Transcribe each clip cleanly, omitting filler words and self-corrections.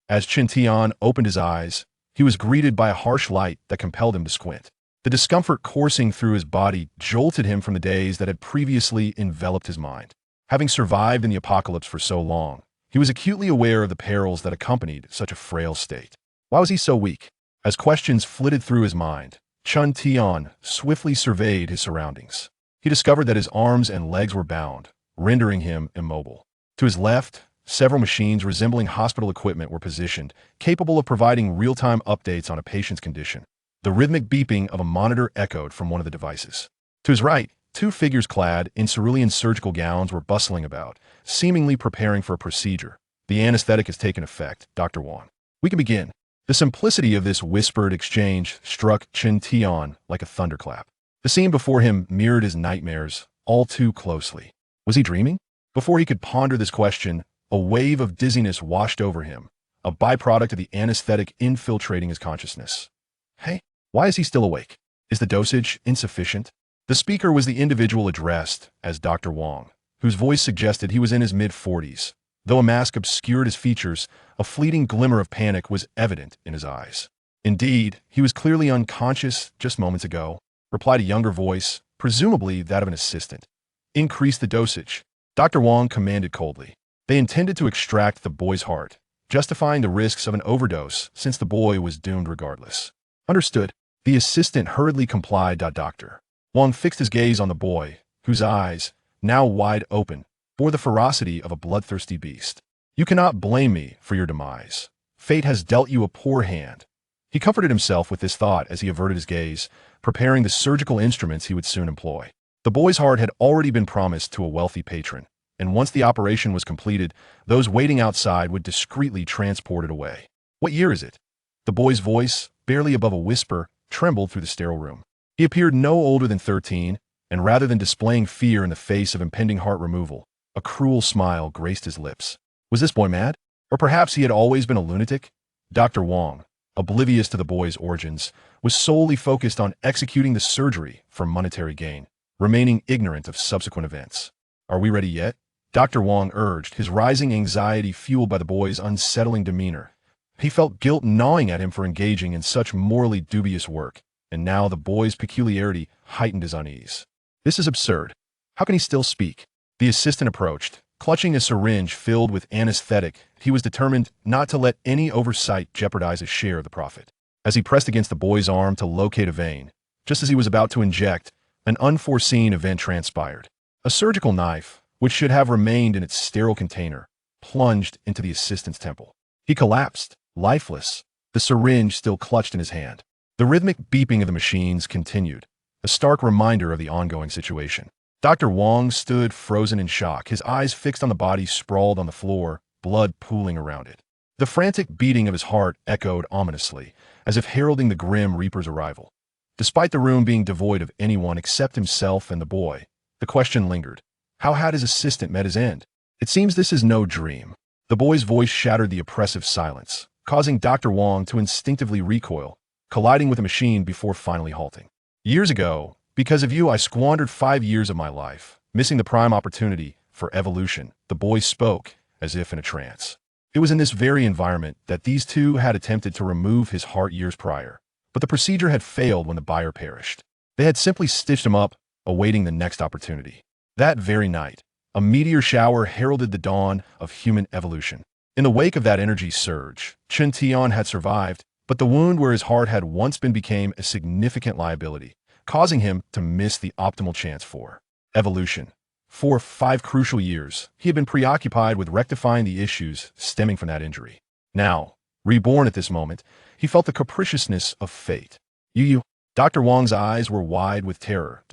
As Chen Tian opened his eyes, he was greeted by a harsh light that compelled him to squint. The discomfort coursing through his body jolted him from the days that had previously enveloped his mind. Having survived in the apocalypse for so long, he was acutely aware of the perils that accompanied such a frail state. Why was he so weak? As questions flitted through his mind, Chen Tian swiftly surveyed his surroundings. He discovered that his arms and legs were bound, rendering him immobile. To his left, several machines resembling hospital equipment were positioned, capable of providing real-time updates on a patient's condition. The rhythmic beeping of a monitor echoed from one of the devices. To his right, two figures clad in cerulean surgical gowns were bustling about, seemingly preparing for a procedure. The anesthetic has taken effect, Dr. Wang. We can begin. The simplicity of this whispered exchange struck Chen Tian like a thunderclap. The scene before him mirrored his nightmares all too closely. Was he dreaming? Before he could ponder this question, a wave of dizziness washed over him, a byproduct of the anesthetic infiltrating his consciousness. Hey, why is he still awake? Is the dosage insufficient? The speaker was the individual addressed as Dr. Wang, whose voice suggested he was in his mid-40s. Though a mask obscured his features, a fleeting glimmer of panic was evident in his eyes. Indeed, he was clearly unconscious just moments ago, replied a younger voice, presumably that of an assistant. Increase the dosage, Dr. Wang commanded coldly. They intended to extract the boy's heart, justifying the risks of an overdose since the boy was doomed regardless. Understood. The assistant hurriedly complied. Dr. Wang fixed his gaze on the boy, whose eyes, now wide open, bore the ferocity of a bloodthirsty beast. You cannot blame me for your demise. Fate has dealt you a poor hand. He comforted himself with this thought as he averted his gaze, preparing the surgical instruments he would soon employ. The boy's heart had already been promised to a wealthy patron, and once the operation was completed, those waiting outside would discreetly transport it away. What year is it? The boy's voice, barely above a whisper, trembled through the sterile room. He appeared no older than 13, and rather than displaying fear in the face of impending heart removal, a cruel smile graced his lips. Was this boy mad? Or perhaps he had always been a lunatic? Dr. Wang, oblivious to the boy's origins, was solely focused on executing the surgery for monetary gain, remaining ignorant of subsequent events. Are we ready yet? Dr. Wang urged, his rising anxiety fueled by the boy's unsettling demeanor. He felt guilt gnawing at him for engaging in such morally dubious work, and now the boy's peculiarity heightened his unease. This is absurd. How can he still speak? The assistant approached, clutching a syringe filled with anesthetic. He was determined not to let any oversight jeopardize his share of the profit. As he pressed against the boy's arm to locate a vein, just as he was about to inject, an unforeseen event transpired. A surgical knife, which should have remained in its sterile container, plunged into the assistant's temple. He collapsed, lifeless, the syringe still clutched in his hand. The rhythmic beeping of the machines continued, a stark reminder of the ongoing situation. Dr. Wang stood frozen in shock, his eyes fixed on the body sprawled on the floor, blood pooling around it. The frantic beating of his heart echoed ominously, as if heralding the grim Reaper's arrival. Despite the room being devoid of anyone except himself and the boy, the question lingered. How had his assistant met his end? It seems this is no dream. The boy's voice shattered the oppressive silence, causing Dr. Wang to instinctively recoil, colliding with the machine before finally halting. Years ago, because of you, I squandered 5 years of my life, missing the prime opportunity for evolution. The boy spoke, as if in a trance. It was in this very environment that these two had attempted to remove his heart years prior, but the procedure had failed when the buyer perished. They had simply stitched him up, awaiting the next opportunity. That very night, a meteor shower heralded the dawn of human evolution. In the wake of that energy surge, Chen Tian had survived, but the wound where his heart had once been became a significant liability, causing him to miss the optimal chance for evolution. For 5 crucial years, he had been preoccupied with rectifying the issues stemming from that injury. Now, reborn at this moment, he felt the capriciousness of fate. You. Dr. Wang's eyes were wide with terror.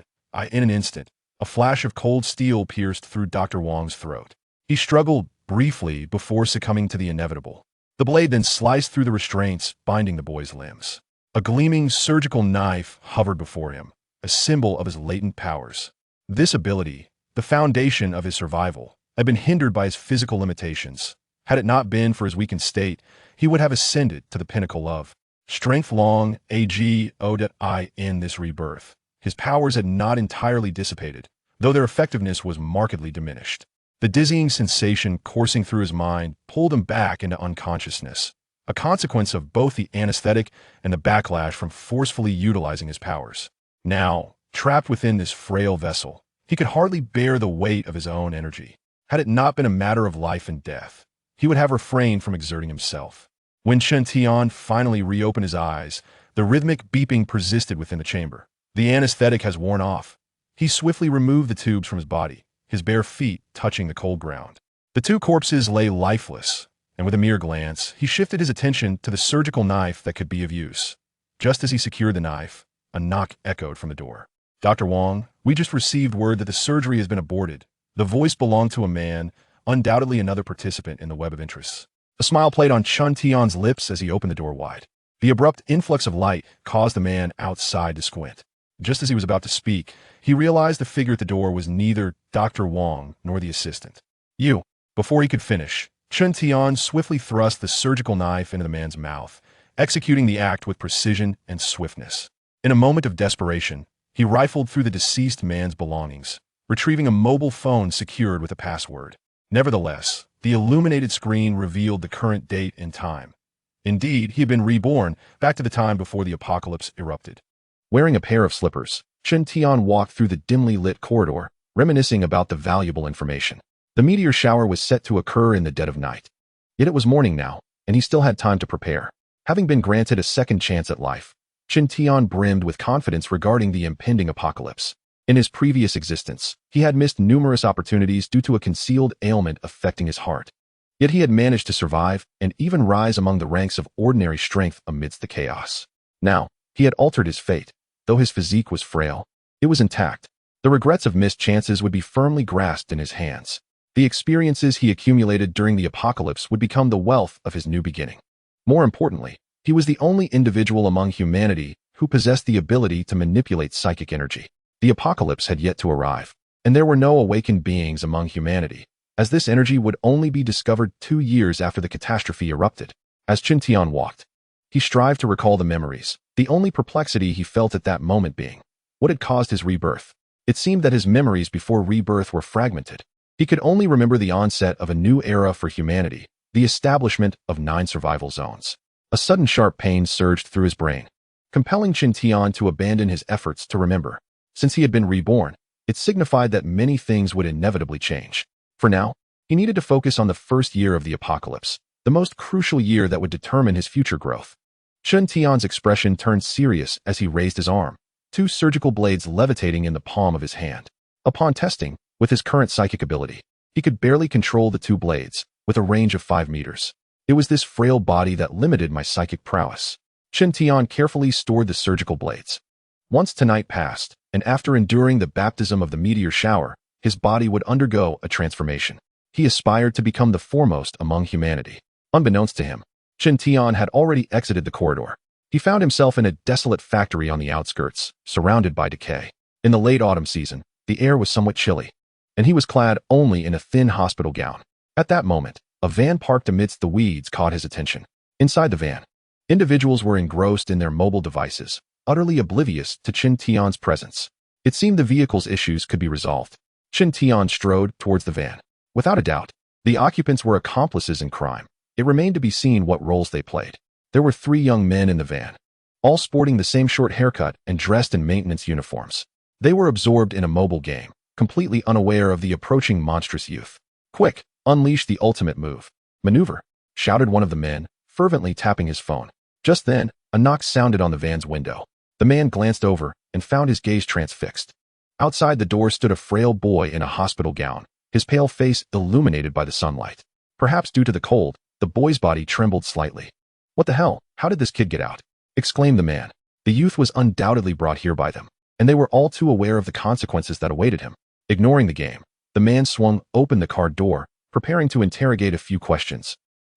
In an instant, a flash of cold steel pierced through Dr. Wang's throat. He struggled briefly before succumbing to the inevitable. The blade then sliced through the restraints binding the boy's limbs. A gleaming surgical knife hovered before him, a symbol of his latent powers. This ability, the foundation of his survival, had been hindered by his physical limitations. Had it not been for his weakened state, he would have ascended to the pinnacle of strength long ago. In this rebirth, his powers had not entirely dissipated, though their effectiveness was markedly diminished. The dizzying sensation coursing through his mind pulled him back into unconsciousness, a consequence of both the anesthetic and the backlash from forcefully utilizing his powers. Now, trapped within this frail vessel, he could hardly bear the weight of his own energy. Had it not been a matter of life and death, he would have refrained from exerting himself. When Chen Tian finally reopened his eyes, the rhythmic beeping persisted within the chamber. The anesthetic has worn off. He swiftly removed the tubes from his body, his bare feet touching the cold ground. The two corpses lay lifeless, and with a mere glance, he shifted his attention to the surgical knife that could be of use. Just as he secured the knife, a knock echoed from the door. "Dr. Wong, we just received word that the surgery has been aborted." The voice belonged to a man, undoubtedly another participant in the web of interests. A smile played on Chen Tian's lips as he opened the door wide. The abrupt influx of light caused the man outside to squint. Just as he was about to speak, he realized the figure at the door was neither Dr. Wong nor the assistant. "You." Before he could finish, Chen Tian swiftly thrust the surgical knife into the man's mouth, executing the act with precision and swiftness. In a moment of desperation, he rifled through the deceased man's belongings, retrieving a mobile phone secured with a password. Nevertheless, the illuminated screen revealed the current date and time. Indeed, he had been reborn back to the time before the apocalypse erupted. Wearing a pair of slippers, Chen Tian walked through the dimly lit corridor, reminiscing about the valuable information. The meteor shower was set to occur in the dead of night. Yet it was morning now, and he still had time to prepare. Having been granted a second chance at life, Chen Tian brimmed with confidence regarding the impending apocalypse. In his previous existence, he had missed numerous opportunities due to a concealed ailment affecting his heart. Yet he had managed to survive and even rise among the ranks of ordinary strength amidst the chaos. Now, he had altered his fate. Though his physique was frail, it was intact. The regrets of missed chances would be firmly grasped in his hands. The experiences he accumulated during the apocalypse would become the wealth of his new beginning. More importantly, he was the only individual among humanity who possessed the ability to manipulate psychic energy. The apocalypse had yet to arrive, and there were no awakened beings among humanity, as this energy would only be discovered 2 years after the catastrophe erupted. As Chen Tian walked, he strived to recall the memories, the only perplexity he felt at that moment being what had caused his rebirth. It seemed that his memories before rebirth were fragmented. He could only remember the onset of a new era for humanity, the establishment of 9 survival zones. A sudden sharp pain surged through his brain, compelling Chen Tian to abandon his efforts to remember. Since he had been reborn, it signified that many things would inevitably change. For now, he needed to focus on the first year of the apocalypse, the most crucial year that would determine his future growth. Chen Tian's expression turned serious as he raised his arm, 2 surgical blades levitating in the palm of his hand. Upon testing, with his current psychic ability, he could barely control the 2 blades, with a range of 5 meters. It was this frail body that limited my psychic prowess. Chen Tian carefully stored the surgical blades. Once tonight passed, and after enduring the baptism of the meteor shower, his body would undergo a transformation. He aspired to become the foremost among humanity. Unbeknownst to him, Chen Tian had already exited the corridor. He found himself in a desolate factory on the outskirts, surrounded by decay. In the late autumn season, the air was somewhat chilly, and he was clad only in a thin hospital gown. At that moment, a van parked amidst the weeds caught his attention. Inside the van, individuals were engrossed in their mobile devices, utterly oblivious to Chen Tian's presence. It seemed the vehicle's issues could be resolved. Chen Tian strode towards the van. Without a doubt, the occupants were accomplices in crime. It remained to be seen what roles they played. There were 3 young men in the van, all sporting the same short haircut and dressed in maintenance uniforms. They were absorbed in a mobile game, completely unaware of the approaching monstrous youth. "Quick, unleash the ultimate move. Maneuver," shouted one of the men, fervently tapping his phone. Just then, a knock sounded on the van's window. The man glanced over and found his gaze transfixed. Outside the door stood a frail boy in a hospital gown, his pale face illuminated by the sunlight. Perhaps due to the cold, the boy's body trembled slightly. "What the hell? How did this kid get out?" exclaimed the man. The youth was undoubtedly brought here by them, and they were all too aware of the consequences that awaited him. Ignoring the game, the man swung open the car door, preparing to interrogate a few questions,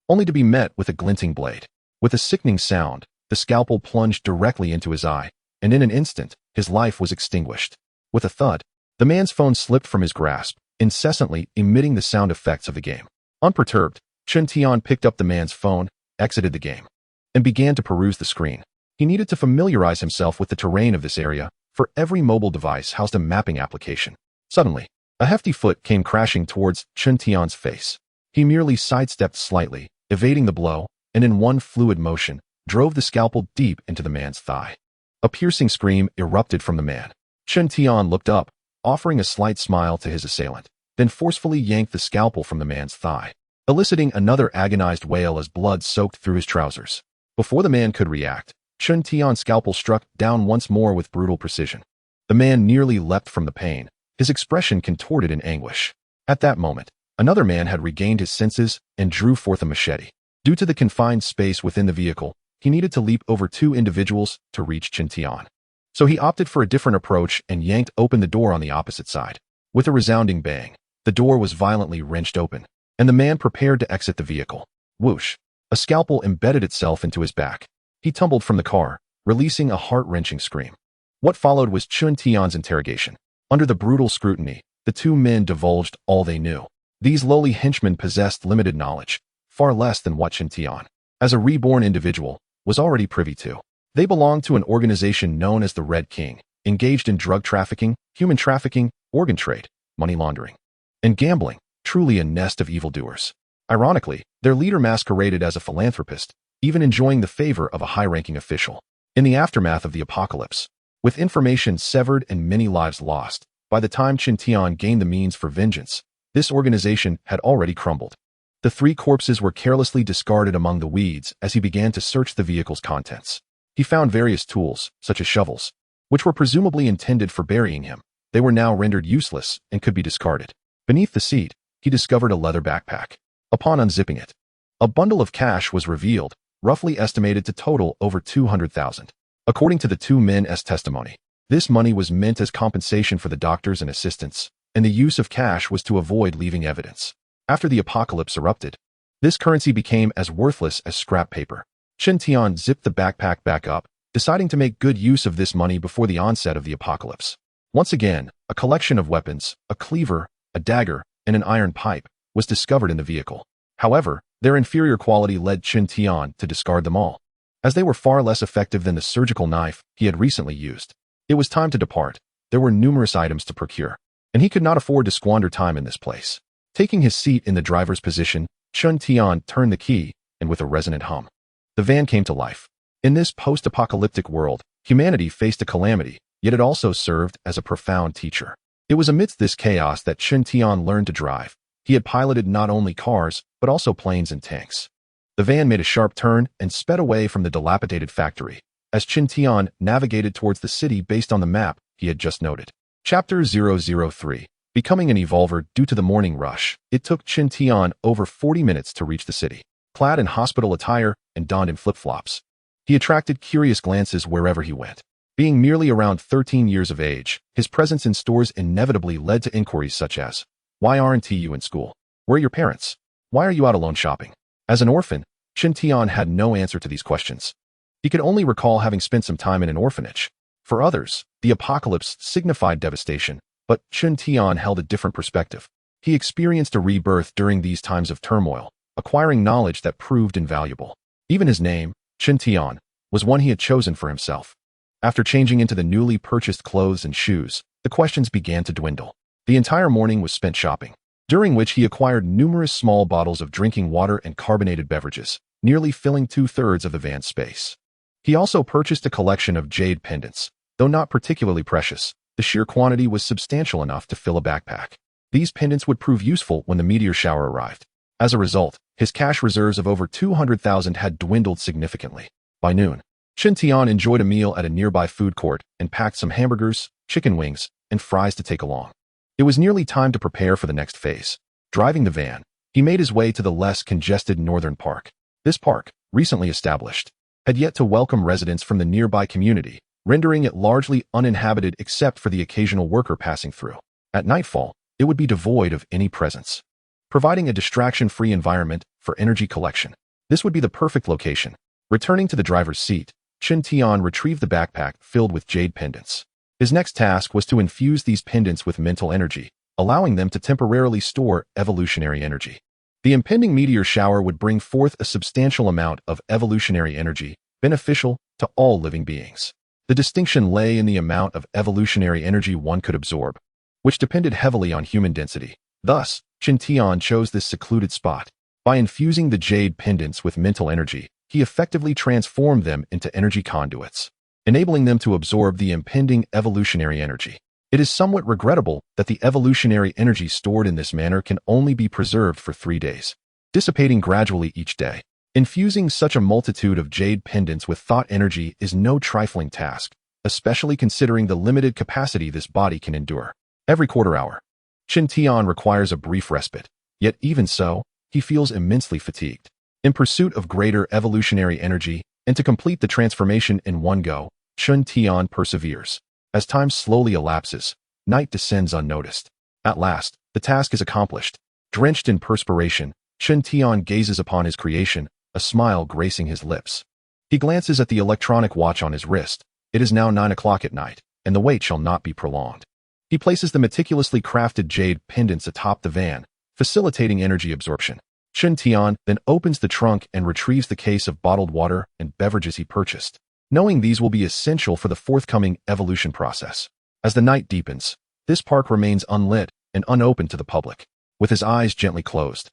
only to be met with a glinting blade. With a sickening sound, the scalpel plunged directly into his eye, and in an instant, his life was extinguished. With a thud, the man's phone slipped from his grasp, incessantly emitting the sound effects of the game. Unperturbed, Chen Tian picked up the man's phone, exited the game, and began to peruse the screen. He needed to familiarize himself with the terrain of this area, for every mobile device housed a mapping application. Suddenly, a hefty foot came crashing towards Chen Tian's face. He merely sidestepped slightly, evading the blow, and in one fluid motion, drove the scalpel deep into the man's thigh. A piercing scream erupted from the man. Chen Tian looked up, offering a slight smile to his assailant, then forcefully yanked the scalpel from the man's thigh, eliciting another agonized wail as blood soaked through his trousers. Before the man could react, Chen Tian's scalpel struck down once more with brutal precision. The man nearly leapt from the pain, his expression contorted in anguish. At that moment, another man had regained his senses and drew forth a machete. Due to the confined space within the vehicle, he needed to leap over two individuals to reach Chen Tian. So he opted for a different approach and yanked open the door on the opposite side. With a resounding bang, the door was violently wrenched open, and the man prepared to exit the vehicle. Whoosh! A scalpel embedded itself into his back. He tumbled from the car, releasing a heart-wrenching scream. What followed was Chen Tian's interrogation. Under the brutal scrutiny, the two men divulged all they knew. These lowly henchmen possessed limited knowledge, far less than what Chen Tian, as a reborn individual, was already privy to. They belonged to an organization known as the Red King, engaged in drug trafficking, human trafficking, organ trade, money laundering, and gambling, truly a nest of evildoers. Ironically, their leader masqueraded as a philanthropist, even enjoying the favor of a high-ranking official. In the aftermath of the apocalypse, with information severed and many lives lost, by the time Chen Tian gained the means for vengeance, this organization had already crumbled. The three corpses were carelessly discarded among the weeds as he began to search the vehicle's contents. He found various tools, such as shovels, which were presumably intended for burying him. They were now rendered useless and could be discarded. Beneath the seat, he discovered a leather backpack. Upon unzipping it, a bundle of cash was revealed, roughly estimated to total over 200,000. According to the two men's testimony, this money was meant as compensation for the doctors and assistants, and the use of cash was to avoid leaving evidence. After the apocalypse erupted, this currency became as worthless as scrap paper. Chen Tian zipped the backpack back up, deciding to make good use of this money before the onset of the apocalypse. Once again, a collection of weapons, a cleaver, a dagger, and an iron pipe, was discovered in the vehicle. However, their inferior quality led Chen Tian to discard them all, as they were far less effective than the surgical knife he had recently used. It was time to depart. There were numerous items to procure, and he could not afford to squander time in this place. Taking his seat in the driver's position, Chen Tian turned the key, and with a resonant hum, the van came to life. In this post-apocalyptic world, humanity faced a calamity, yet it also served as a profound teacher. It was amidst this chaos that Chen Tian learned to drive. He had piloted not only cars, but also planes and tanks. The van made a sharp turn and sped away from the dilapidated factory, as Chen Tian navigated towards the city based on the map he had just noted. Chapter 003. Becoming an evolver due to the morning rush, it took Chen Tian over 40 minutes to reach the city. Clad in hospital attire and donned in flip-flops, he attracted curious glances wherever he went. Being merely around 13 years of age, his presence in stores inevitably led to inquiries such as, "Why aren't you in school? Where are your parents? Why are you out alone shopping?" As an orphan, Chen Tian had no answer to these questions. He could only recall having spent some time in an orphanage. For others, the apocalypse signified devastation, but Chen Tian held a different perspective. He experienced a rebirth during these times of turmoil, acquiring knowledge that proved invaluable. Even his name, Chen Tian, was one he had chosen for himself. After changing into the newly purchased clothes and shoes, the questions began to dwindle. The entire morning was spent shopping, during which he acquired numerous small bottles of drinking water and carbonated beverages, nearly filling 2/3 of the van's space. He also purchased a collection of jade pendants. Though not particularly precious, the sheer quantity was substantial enough to fill a backpack. These pendants would prove useful when the meteor shower arrived. As a result, his cash reserves of over 200,000 had dwindled significantly. By noon, Chen Tian enjoyed a meal at a nearby food court and packed some hamburgers, chicken wings, and fries to take along. It was nearly time to prepare for the next phase. Driving the van, he made his way to the less congested northern park. This park, recently established, had yet to welcome residents from the nearby community, rendering it largely uninhabited except for the occasional worker passing through. At nightfall, it would be devoid of any presence, providing a distraction-free environment for energy collection. This would be the perfect location. Returning to the driver's seat, Chen Tian retrieved the backpack filled with jade pendants. His next task was to infuse these pendants with mental energy, allowing them to temporarily store evolutionary energy. The impending meteor shower would bring forth a substantial amount of evolutionary energy, beneficial to all living beings. The distinction lay in the amount of evolutionary energy one could absorb, which depended heavily on human density. Thus, Chen Tian chose this secluded spot. By infusing the jade pendants with mental energy, he effectively transformed them into energy conduits, enabling them to absorb the impending evolutionary energy. It is somewhat regrettable that the evolutionary energy stored in this manner can only be preserved for 3 days, dissipating gradually each day. Infusing such a multitude of jade pendants with thought energy is no trifling task, especially considering the limited capacity this body can endure. Every quarter hour, Qin Tian requires a brief respite, yet even so, he feels immensely fatigued. In pursuit of greater evolutionary energy and to complete the transformation in one go, Qin Tian perseveres. As time slowly elapses, night descends unnoticed. At last, the task is accomplished. Drenched in perspiration, Qin Tian gazes upon his creation, a smile gracing his lips. He glances at the electronic watch on his wrist. It is now 9 o'clock at night, and the wait shall not be prolonged. He places the meticulously crafted jade pendants atop the van, facilitating energy absorption. Qin Tian then opens the trunk and retrieves the case of bottled water and beverages he purchased, knowing these will be essential for the forthcoming evolution process. As the night deepens, this park remains unlit and unopened to the public. With his eyes gently closed,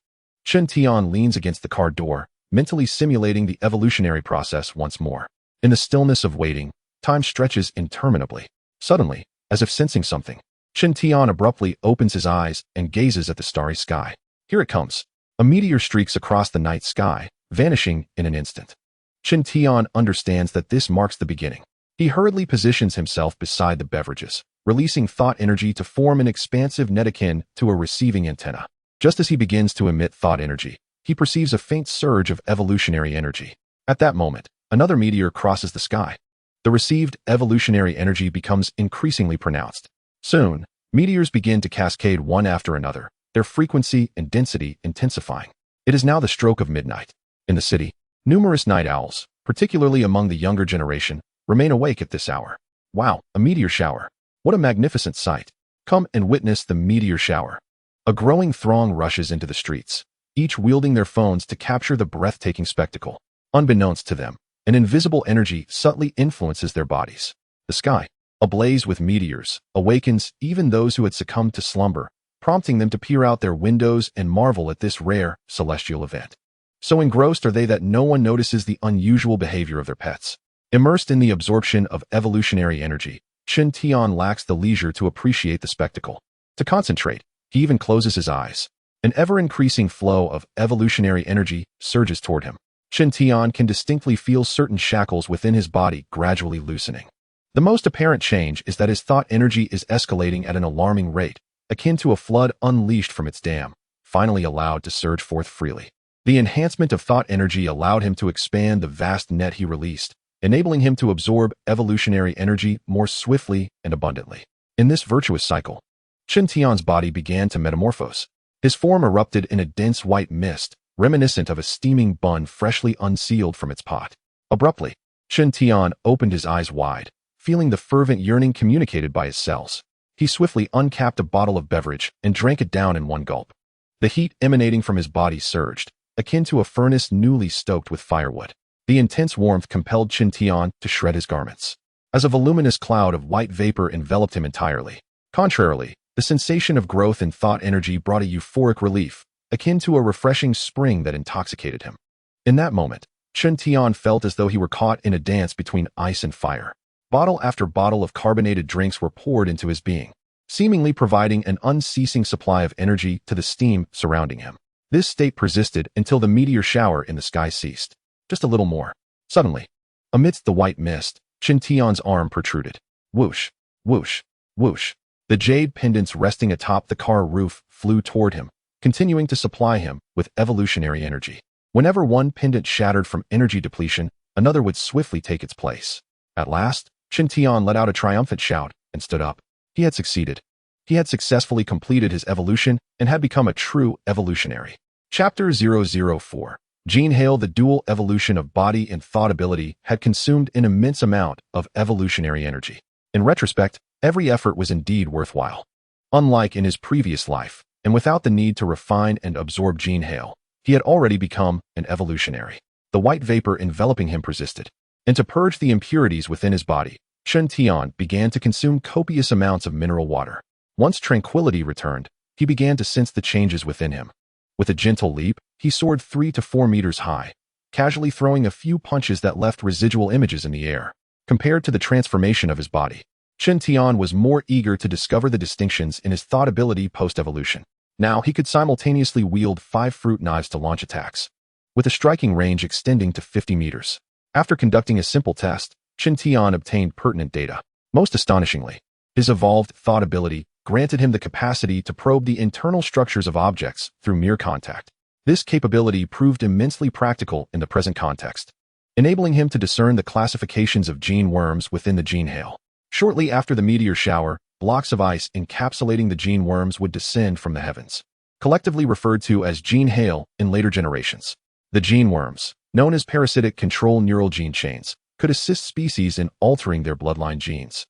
Qin Tian leans against the car door, mentally simulating the evolutionary process once more. In the stillness of waiting, time stretches interminably. Suddenly, as if sensing something, Qin Tian abruptly opens his eyes and gazes at the starry sky. Here it comes. A meteor streaks across the night sky, vanishing in an instant. Qin Tian understands that this marks the beginning. He hurriedly positions himself beside the beverages, releasing thought energy to form an expansive net akin to a receiving antenna. Just as he begins to emit thought energy, he perceives a faint surge of evolutionary energy. At that moment, another meteor crosses the sky. The received evolutionary energy becomes increasingly pronounced. Soon, meteors begin to cascade one after another, their frequency and density intensifying. It is now the stroke of midnight. In the city, numerous night owls, particularly among the younger generation, remain awake at this hour. Wow, a meteor shower. What a magnificent sight. Come and witness the meteor shower. A growing throng rushes into the streets, each wielding their phones to capture the breathtaking spectacle. Unbeknownst to them, an invisible energy subtly influences their bodies. The sky, ablaze with meteors, awakens even those who had succumbed to slumber, prompting them to peer out their windows and marvel at this rare, celestial event. So engrossed are they that no one notices the unusual behavior of their pets. Immersed in the absorption of evolutionary energy, Qin Tian lacks the leisure to appreciate the spectacle. To concentrate, he even closes his eyes. An ever-increasing flow of evolutionary energy surges toward him. Qin Tian can distinctly feel certain shackles within his body gradually loosening. The most apparent change is that his thought energy is escalating at an alarming rate, akin to a flood unleashed from its dam, finally allowed to surge forth freely. The enhancement of thought energy allowed him to expand the vast net he released, enabling him to absorb evolutionary energy more swiftly and abundantly. In this virtuous cycle, Qin Tian's body began to metamorphose. His form erupted in a dense white mist, reminiscent of a steaming bun freshly unsealed from its pot. Abruptly, Qin Tian opened his eyes wide, feeling the fervent yearning communicated by his cells. He swiftly uncapped a bottle of beverage and drank it down in one gulp. The heat emanating from his body surged, akin to a furnace newly stoked with firewood. The intense warmth compelled Qin Tian to shred his garments, as a voluminous cloud of white vapor enveloped him entirely. Contrarily, the sensation of growth in thought energy brought a euphoric relief, akin to a refreshing spring that intoxicated him. In that moment, Qin Tian felt as though he were caught in a dance between ice and fire. Bottle after bottle of carbonated drinks were poured into his being, seemingly providing an unceasing supply of energy to the steam surrounding him. This state persisted until the meteor shower in the sky ceased. Just a little more. Suddenly, amidst the white mist, Qin Tian's arm protruded. Whoosh, whoosh, whoosh. The jade pendants resting atop the car roof flew toward him, continuing to supply him with evolutionary energy. Whenever one pendant shattered from energy depletion, another would swiftly take its place. At last, Qin Tian let out a triumphant shout and stood up. He had succeeded. He had successfully completed his evolution and had become a true evolutionary. Chapter 004. Jean Hale. The dual evolution of body and thought ability had consumed an immense amount of evolutionary energy. In retrospect, every effort was indeed worthwhile. Unlike in his previous life, and without the need to refine and absorb Jean Hale, he had already become an evolutionary. The white vapor enveloping him persisted, and to purge the impurities within his body, Qin Tian began to consume copious amounts of mineral water. Once tranquility returned, he began to sense the changes within him. With a gentle leap, He soared 3 to 4 meters high, casually throwing a few punches that left residual images in the air. Compared to the transformation of his body, Chen Tian was more eager to discover the distinctions in his thought ability post-evolution. Now he could simultaneously wield 5 fruit knives to launch attacks, with a striking range extending to 50 meters. After conducting a simple test, Chen Tian obtained pertinent data. Most astonishingly, his evolved thought ability granted him the capacity to probe the internal structures of objects through mere contact. This capability proved immensely practical in the present context, enabling him to discern the classifications of gene worms within the gene hail. Shortly after the meteor shower, blocks of ice encapsulating the gene worms would descend from the heavens, collectively referred to as gene hail in later generations. The gene worms, known as parasitic control neural gene chains, could assist species in altering their bloodline genes,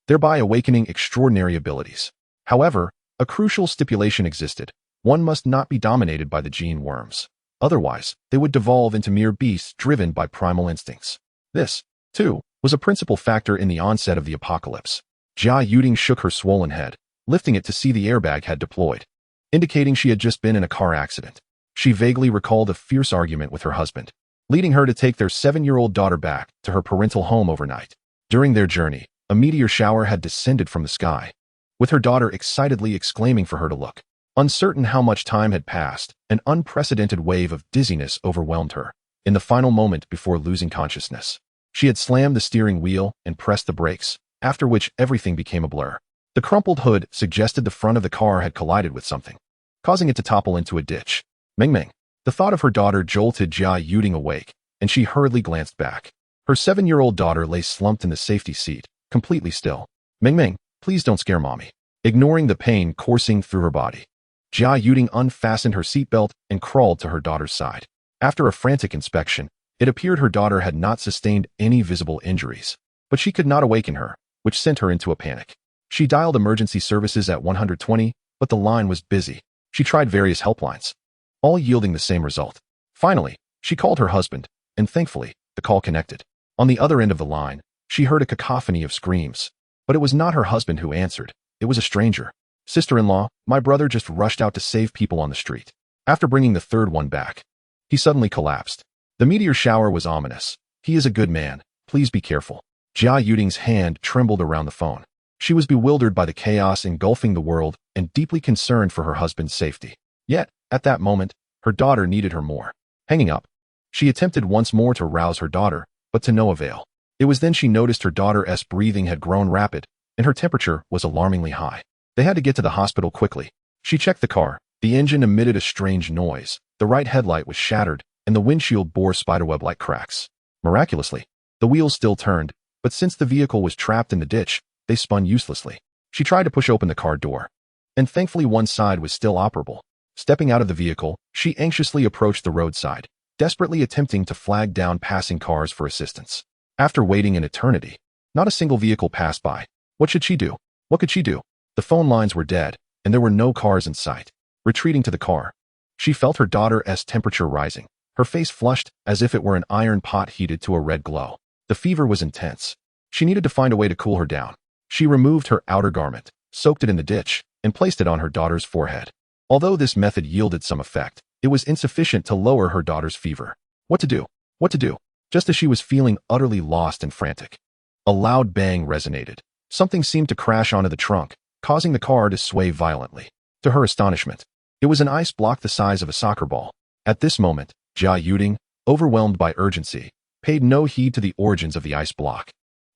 thereby awakening extraordinary abilities. However, a crucial stipulation existed. One must not be dominated by the gene worms. Otherwise, they would devolve into mere beasts driven by primal instincts. This, too, was a principal factor in the onset of the apocalypse. Jia Yuding shook her swollen head, lifting it to see the airbag had deployed, indicating she had just been in a car accident. She vaguely recalled a fierce argument with her husband, leading her to take their 7-year-old daughter back to her parental home overnight. During their journey, a meteor shower had descended from the sky, with her daughter excitedly exclaiming for her to look. Uncertain how much time had passed, an unprecedented wave of dizziness overwhelmed her. In the final moment before losing consciousness, she had slammed the steering wheel and pressed the brakes, after which everything became a blur. The crumpled hood suggested the front of the car had collided with something, causing it to topple into a ditch. Meng Meng. The thought of her daughter jolted Jia Yuding awake, and she hurriedly glanced back. Her 7-year-old daughter lay slumped in the safety seat, completely still. Meng Meng, please don't scare mommy. Ignoring the pain coursing through her body, Jia Yuding unfastened her seatbelt and crawled to her daughter's side. After a frantic inspection, it appeared her daughter had not sustained any visible injuries, but she could not awaken her, which sent her into a panic. She dialed emergency services at 120, but the line was busy. She tried various helplines, all yielding the same result. Finally, she called her husband, and thankfully, the call connected. On the other end of the line, she heard a cacophony of screams, but it was not her husband who answered. It was a stranger. Sister-in-law, my brother just rushed out to save people on the street. After bringing the third one back, he suddenly collapsed. The meteor shower was ominous. He is a good man. Please be careful. Jia Yuding's hand trembled around the phone. She was bewildered by the chaos engulfing the world and deeply concerned for her husband's safety. Yet, at that moment, her daughter needed her more. Hanging up, she attempted once more to rouse her daughter, but to no avail. It was then she noticed her daughter's breathing had grown rapid, and her temperature was alarmingly high. They had to get to the hospital quickly. She checked the car. The engine emitted a strange noise. The right headlight was shattered, and the windshield bore spiderweb-like cracks. Miraculously, the wheels still turned, but since the vehicle was trapped in the ditch, they spun uselessly. She tried to push open the car door, and thankfully one side was still operable. Stepping out of the vehicle, she anxiously approached the roadside, desperately attempting to flag down passing cars for assistance. After waiting an eternity, not a single vehicle passed by. What should she do? What could she do? The phone lines were dead, and there were no cars in sight. Retreating to the car, she felt her daughter's temperature rising. Her face flushed as if it were an iron pot heated to a red glow. The fever was intense. She needed to find a way to cool her down. She removed her outer garment, soaked it in the ditch, and placed it on her daughter's forehead. Although this method yielded some effect, it was insufficient to lower her daughter's fever. What to do? What to do? Just as she was feeling utterly lost and frantic, a loud bang resonated. Something seemed to crash onto the trunk, causing the car to sway violently. To her astonishment, it was an ice block the size of a soccer ball. At this moment, Jia Yuding, overwhelmed by urgency, paid no heed to the origins of the ice block.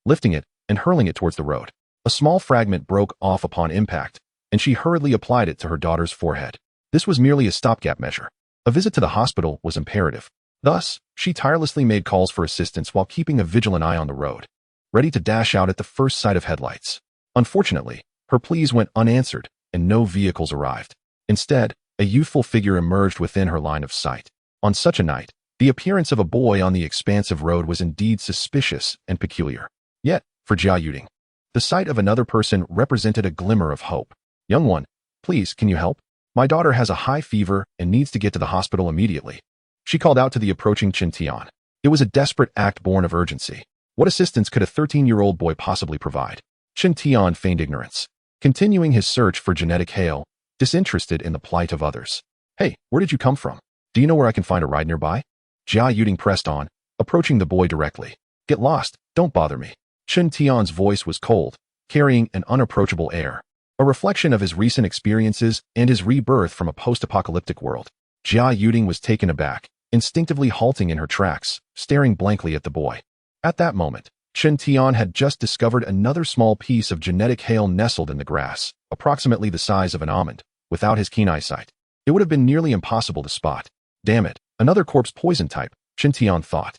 Lifting it and hurling it towards the road, a small fragment broke off upon impact, and she hurriedly applied it to her daughter's forehead. This was merely a stopgap measure. A visit to the hospital was imperative. Thus, she tirelessly made calls for assistance while keeping a vigilant eye on the road, ready to dash out at the first sight of headlights. Unfortunately, her pleas went unanswered, and no vehicles arrived. Instead, a youthful figure emerged within her line of sight. On such a night, the appearance of a boy on the expansive road was indeed suspicious and peculiar. Yet, for Jia Yuding, the sight of another person represented a glimmer of hope. Young one, please, can you help? My daughter has a high fever and needs to get to the hospital immediately. She called out to the approaching Chen Tian. It was a desperate act born of urgency. What assistance could a 13-year-old boy possibly provide? Chen Tian feigned ignorance, continuing his search for genetic hail, disinterested in the plight of others. Hey, where did you come from? Do you know where I can find a ride nearby? Jia Yuding pressed on, approaching the boy directly. Get lost, don't bother me. Chen Tian's voice was cold, carrying an unapproachable air, a reflection of his recent experiences and his rebirth from a post-apocalyptic world. Jia Yuding was taken aback, instinctively halting in her tracks, staring blankly at the boy. At that moment, Chen Tian had just discovered another small piece of genetic hail nestled in the grass, approximately the size of an almond. Without his keen eyesight, it would have been nearly impossible to spot. Damn it, another corpse poison type, Chen Tian thought,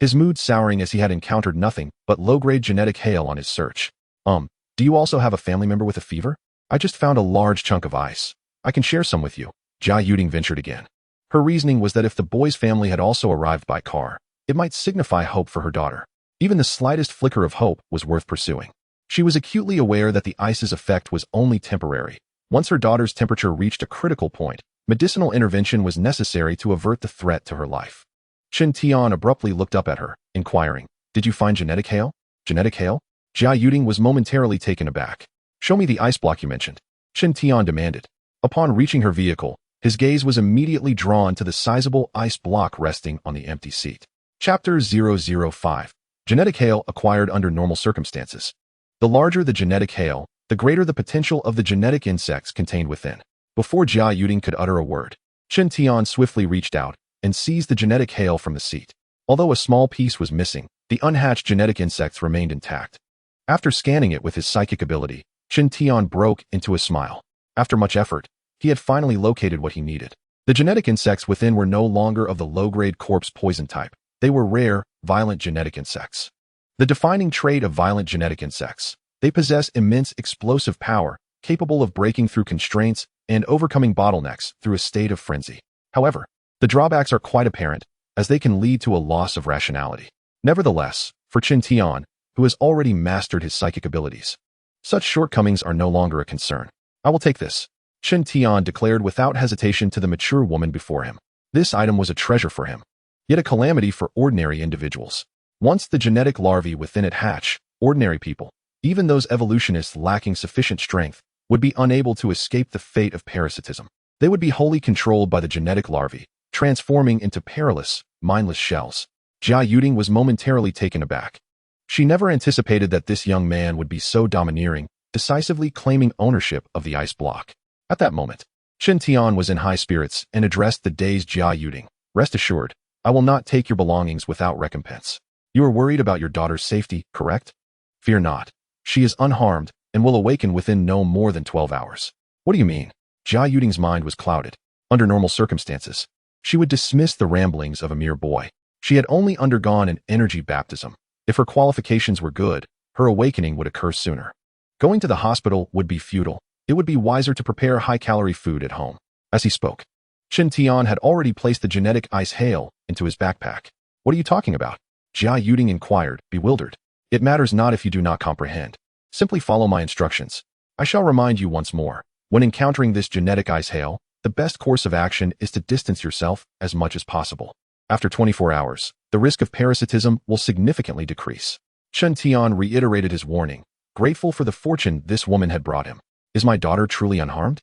his mood souring as he had encountered nothing but low-grade genetic hail on his search. Do you also have a family member with a fever? I just found a large chunk of ice. I can share some with you. Jia Yuding ventured again. Her reasoning was that if the boy's family had also arrived by car, it might signify hope for her daughter. Even the slightest flicker of hope was worth pursuing. She was acutely aware that the ice's effect was only temporary. Once her daughter's temperature reached a critical point, medicinal intervention was necessary to avert the threat to her life. Chen Tian abruptly looked up at her, inquiring, Did you find genetic hail? Genetic hail? Jia Yuding was momentarily taken aback. Show me the ice block you mentioned, Chen Tian demanded. Upon reaching her vehicle, his gaze was immediately drawn to the sizable ice block resting on the empty seat. Chapter 005. Genetic hail acquired under normal circumstances. The larger the genetic hail, the greater the potential of the genetic insects contained within. Before Jia Yuding could utter a word, Chen Tian swiftly reached out and seized the genetic hail from the seat. Although a small piece was missing, the unhatched genetic insects remained intact. After scanning it with his psychic ability, Chen Tian broke into a smile. After much effort, he had finally located what he needed. The genetic insects within were no longer of the low-grade corpse poison type. They were rare, violent genetic insects. The defining trait of violent genetic insects: they possess immense explosive power, capable of breaking through constraints and overcoming bottlenecks through a state of frenzy. However, the drawbacks are quite apparent, as they can lead to a loss of rationality. Nevertheless, for Chen Tian, who has already mastered his psychic abilities, such shortcomings are no longer a concern. I will take this, Chen Tian declared without hesitation to the mature woman before him. This item was a treasure for him, yet a calamity for ordinary individuals. Once the genetic larvae within it hatch, ordinary people, even those evolutionists lacking sufficient strength, would be unable to escape the fate of parasitism. They would be wholly controlled by the genetic larvae, transforming into perilous, mindless shells. Jia Yuding was momentarily taken aback. She never anticipated that this young man would be so domineering, decisively claiming ownership of the ice block. At that moment, Chen Tian was in high spirits and addressed the dazed Jia Yuding. Rest assured, I will not take your belongings without recompense. You are worried about your daughter's safety, correct? Fear not. She is unharmed and will awaken within no more than 12 hours. What do you mean? Jia Yuding's mind was clouded. Under normal circumstances, she would dismiss the ramblings of a mere boy. She had only undergone an energy baptism. If her qualifications were good, her awakening would occur sooner. Going to the hospital would be futile. It would be wiser to prepare high-calorie food at home. As he spoke, Chen Tian had already placed the genetic ice hail into his backpack. What are you talking about? Jia Yuding inquired, bewildered. It matters not if you do not comprehend. Simply follow my instructions. I shall remind you once more. When encountering this genetic ice hail, the best course of action is to distance yourself as much as possible. After 24 hours, the risk of parasitism will significantly decrease. Chen Tian reiterated his warning, grateful for the fortune this woman had brought him. Is my daughter truly unharmed?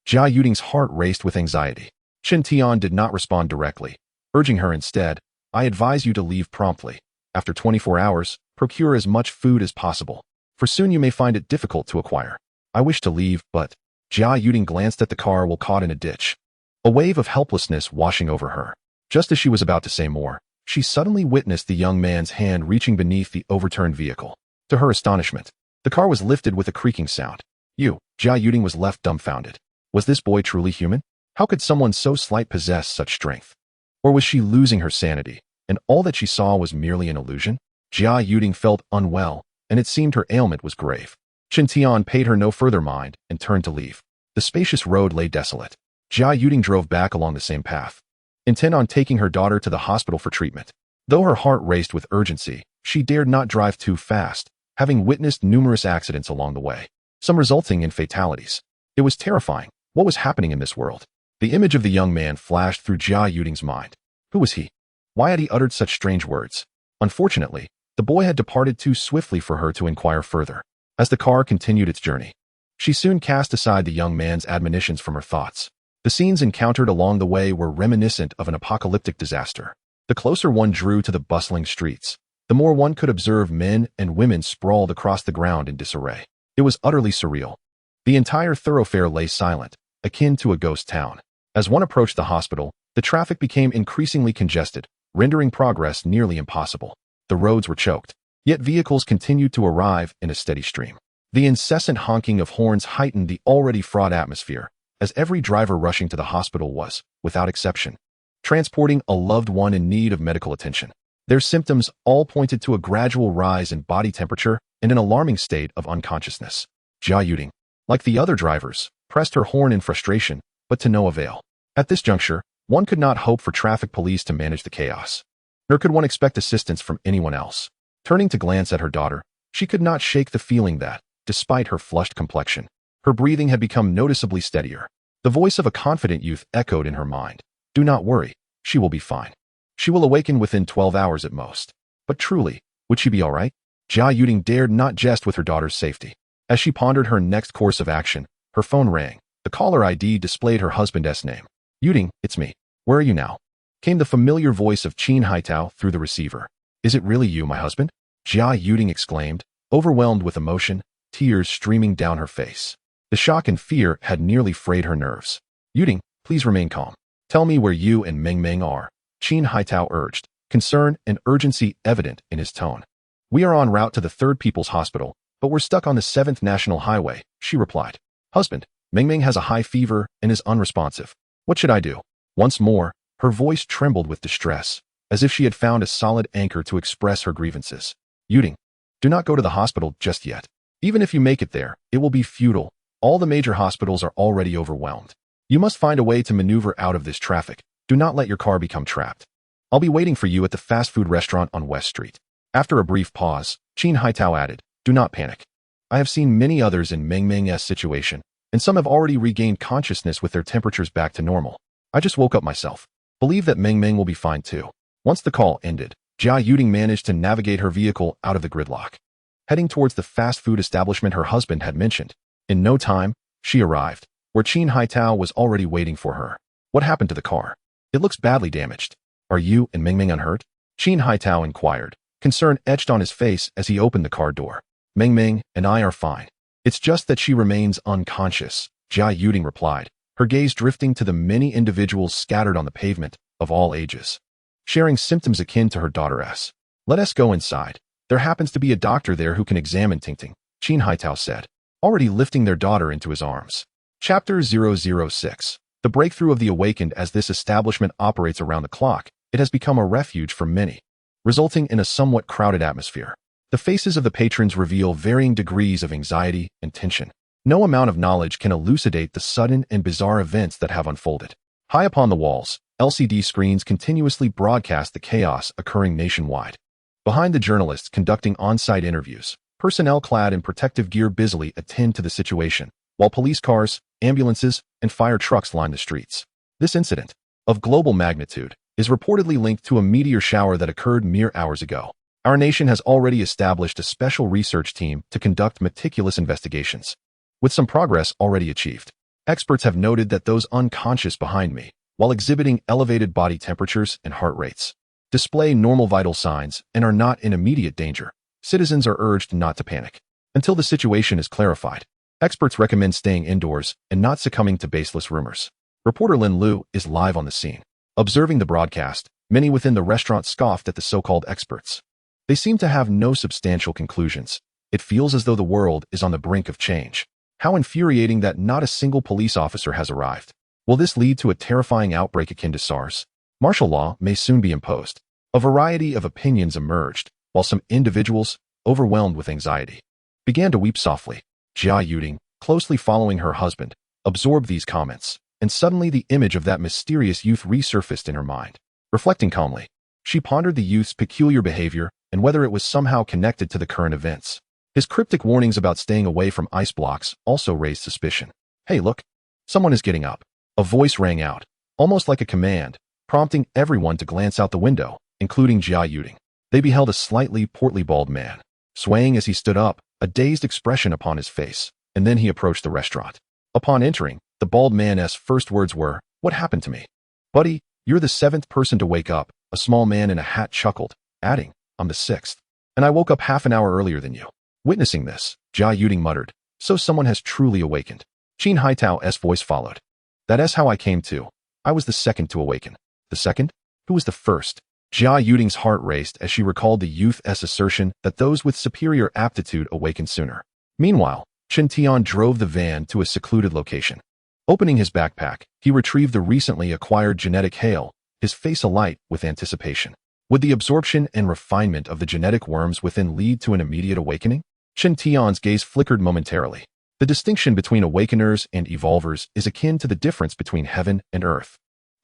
Jia Yuding's heart raced with anxiety. Chen Tian did not respond directly, urging her instead, I advise you to leave promptly. After 24 hours, procure as much food as possible, for soon you may find it difficult to acquire. I wish to leave, but... Jia Yuding glanced at the car while caught in a ditch, a wave of helplessness washing over her. Just as she was about to say more, she suddenly witnessed the young man's hand reaching beneath the overturned vehicle. To her astonishment, the car was lifted with a creaking sound. Jia Yuding was left dumbfounded. Was this boy truly human? How could someone so slight possess such strength? Or was she losing her sanity, and all that she saw was merely an illusion? Jia Yuding felt unwell, and it seemed her ailment was grave. Chen Tian paid her no further mind and turned to leave. The spacious road lay desolate. Jia Yuding drove back along the same path, intent on taking her daughter to the hospital for treatment. Though her heart raced with urgency, she dared not drive too fast, having witnessed numerous accidents along the way, some resulting in fatalities. It was terrifying. What was happening in this world? The image of the young man flashed through Jia Yuding's mind. Who was he? Why had he uttered such strange words? Unfortunately, the boy had departed too swiftly for her to inquire further. As the car continued its journey, she soon cast aside the young man's admonitions from her thoughts. The scenes encountered along the way were reminiscent of an apocalyptic disaster. The closer one drew to the bustling streets, the more one could observe men and women sprawled across the ground in disarray. It was utterly surreal. The entire thoroughfare lay silent, akin to a ghost town. As one approached the hospital, the traffic became increasingly congested, rendering progress nearly impossible. The roads were choked, yet vehicles continued to arrive in a steady stream. The incessant honking of horns heightened the already fraught atmosphere, as every driver rushing to the hospital was, without exception, transporting a loved one in need of medical attention. Their symptoms all pointed to a gradual rise in body temperature and an alarming state of unconsciousness. Jia Yuding, like the other drivers, pressed her horn in frustration, but to no avail. At this juncture, one could not hope for traffic police to manage the chaos, nor could one expect assistance from anyone else. Turning to glance at her daughter, she could not shake the feeling that, despite her flushed complexion, her breathing had become noticeably steadier. The voice of a confident youth echoed in her mind. "Do not worry, she will be fine. She will awaken within 12 hours at most." But truly, would she be all right? Jia Yuding dared not jest with her daughter's safety. As she pondered her next course of action, her phone rang. The caller ID displayed her husband's name. "Yuding, it's me. Where are you now?" Came the familiar voice of Qin Haitao through the receiver. "Is it really you, my husband?" Jia Yuding exclaimed, overwhelmed with emotion, tears streaming down her face. The shock and fear had nearly frayed her nerves. "Yuding, please remain calm. Tell me where you and Meng Meng are," Qin Haitao urged, concern and urgency evident in his tone. "We are en route to the 3rd People's Hospital, but we're stuck on the 7th National Highway," she replied. "Husband, Meng Meng has a high fever and is unresponsive. What should I do?" Once more, her voice trembled with distress, as if she had found a solid anchor to express her grievances. "Yuding, do not go to the hospital just yet. Even if you make it there, it will be futile. All the major hospitals are already overwhelmed. You must find a way to maneuver out of this traffic. Do not let your car become trapped. I'll be waiting for you at the fast food restaurant on West Street." After a brief pause, Qin Haitao added, "Do not panic. I have seen many others in Meng Meng's situation, and some have already regained consciousness with their temperatures back to normal. I just woke up myself. Believe that Meng Meng will be fine too." Once the call ended, Jia Yuding managed to navigate her vehicle out of the gridlock, heading towards the fast food establishment her husband had mentioned. In no time, she arrived, where Qin Haitao was already waiting for her. "What happened to the car? It looks badly damaged. Are you and Meng Meng unhurt?" Qin Haitao inquired, concern etched on his face as he opened the car door. "Meng Meng and I are fine. It's just that she remains unconscious," Jia Yuding replied, her gaze drifting to the many individuals scattered on the pavement, of all ages, sharing symptoms akin to her daughter's. "Let us go inside. There happens to be a doctor there who can examine Tingting," Qin Haitao said, already lifting their daughter into his arms. Chapter 006. The breakthrough of the awakened. As this establishment operates around the clock, it has become a refuge for many, resulting in a somewhat crowded atmosphere. The faces of the patrons reveal varying degrees of anxiety and tension. No amount of knowledge can elucidate the sudden and bizarre events that have unfolded. High upon the walls, LCD screens continuously broadcast the chaos occurring nationwide. Behind the journalists conducting on-site interviews, personnel clad in protective gear busily attend to the situation, while police cars, ambulances, and fire trucks line the streets. This incident, of global magnitude, is reportedly linked to a meteor shower that occurred mere hours ago. Our nation has already established a special research team to conduct meticulous investigations, with some progress already achieved. Experts have noted that those unconscious behind me, while exhibiting elevated body temperatures and heart rates, display normal vital signs and are not in immediate danger. Citizens are urged not to panic until the situation is clarified. Experts recommend staying indoors and not succumbing to baseless rumors. Reporter Lin Lu is live on the scene. Observing the broadcast, many within the restaurant scoffed at the so-called experts. They seem to have no substantial conclusions. It feels as though the world is on the brink of change. How infuriating that not a single police officer has arrived. Will this lead to a terrifying outbreak akin to SARS? Martial law may soon be imposed. A variety of opinions emerged, while some individuals, overwhelmed with anxiety, began to weep softly. Jia Yuding, closely following her husband, absorbed these comments, and suddenly the image of that mysterious youth resurfaced in her mind. Reflecting calmly, she pondered the youth's peculiar behavior and whether it was somehow connected to the current events. His cryptic warnings about staying away from ice blocks also raised suspicion. "Hey, look! Someone is getting up." A voice rang out, almost like a command, prompting everyone to glance out the window, including Jia Yuding. They beheld a slightly portly bald man, swaying as he stood up, a dazed expression upon his face, and then he approached the restaurant. Upon entering, The bald man's first words were, "What happened to me?" "Buddy, you're the seventh person to wake up," a small man in a hat chuckled, adding, "I'm the sixth. And I woke up half an hour earlier than you." Witnessing this, Jia Yuding muttered, "So someone has truly awakened." Qin Haitao's voice followed. "That's how I came to. I was the second to awaken." "The second? Who was the first?" Jia Yuding's heart raced as she recalled the youth's assertion that those with superior aptitude awakened sooner. Meanwhile, Chen Tian drove the van to a secluded location. Opening his backpack, he retrieved the recently acquired genetic hail, his face alight with anticipation. Would the absorption and refinement of the genetic worms within lead to an immediate awakening? Chen Tian's gaze flickered momentarily. The distinction between awakeners and evolvers is akin to the difference between heaven and earth.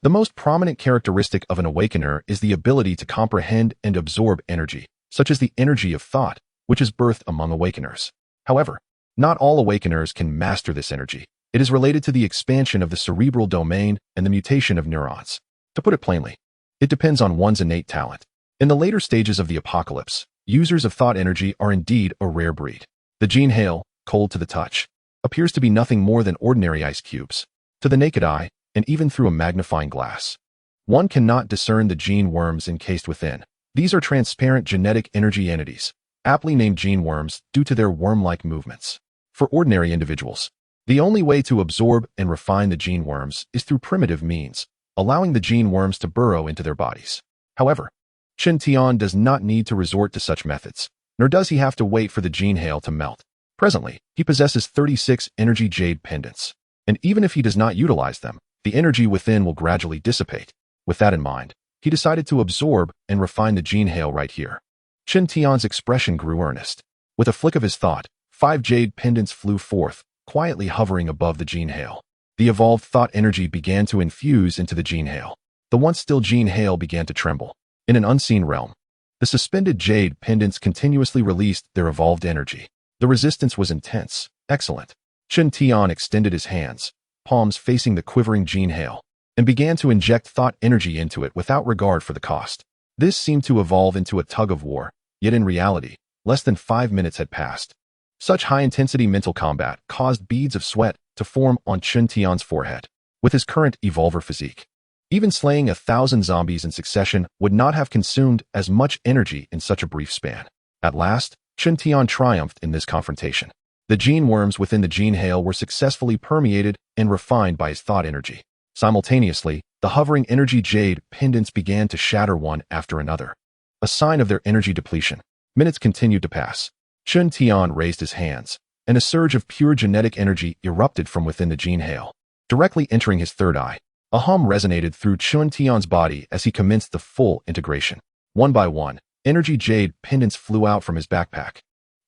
The most prominent characteristic of an awakener is the ability to comprehend and absorb energy, such as the energy of thought, which is birthed among awakeners. However, not all awakeners can master this energy. It is related to the expansion of the cerebral domain and the mutation of neurons. To put it plainly, it depends on one's innate talent. In the later stages of the apocalypse, users of thought energy are indeed a rare breed. The gene hail, cold to the touch, appears to be nothing more than ordinary ice cubes. To the naked eye, and even through a magnifying glass, one cannot discern the gene worms encased within. These are transparent genetic energy entities, aptly named gene worms due to their worm-like movements. For ordinary individuals, the only way to absorb and refine the gene worms is through primitive means, allowing the gene worms to burrow into their bodies. However, Chen Tian does not need to resort to such methods, nor does he have to wait for the gene hail to melt. Presently, he possesses 36 energy jade pendants, and even if he does not utilize them, the energy within will gradually dissipate. With that in mind, he decided to absorb and refine the gene hail right here. Chen Tian's expression grew earnest. With a flick of his thought, 5 jade pendants flew forth, quietly hovering above the gene hail. The evolved thought energy began to infuse into the gene hail. The once still gene hail began to tremble. In an unseen realm, the suspended jade pendants continuously released their evolved energy. The resistance was intense. Excellent. Chen Tian extended his hands, palms facing the quivering gene hail, and began to inject thought energy into it without regard for the cost. This seemed to evolve into a tug-of-war, yet in reality, less than 5 minutes had passed. Such high-intensity mental combat caused beads of sweat to form on Chen Tian's forehead. With his current evolver physique, even slaying 1,000 zombies in succession would not have consumed as much energy in such a brief span. At last, Chen Tian triumphed in this confrontation. The gene worms within the gene hail were successfully permeated and refined by his thought energy. Simultaneously, the hovering energy jade pendants began to shatter one after another, a sign of their energy depletion. Minutes continued to pass. Chen Tian raised his hands, and a surge of pure genetic energy erupted from within the gene hail, directly entering his third eye. A hum resonated through Chen Tian's body as he commenced the full integration. One by one, energy jade pendants flew out from his backpack,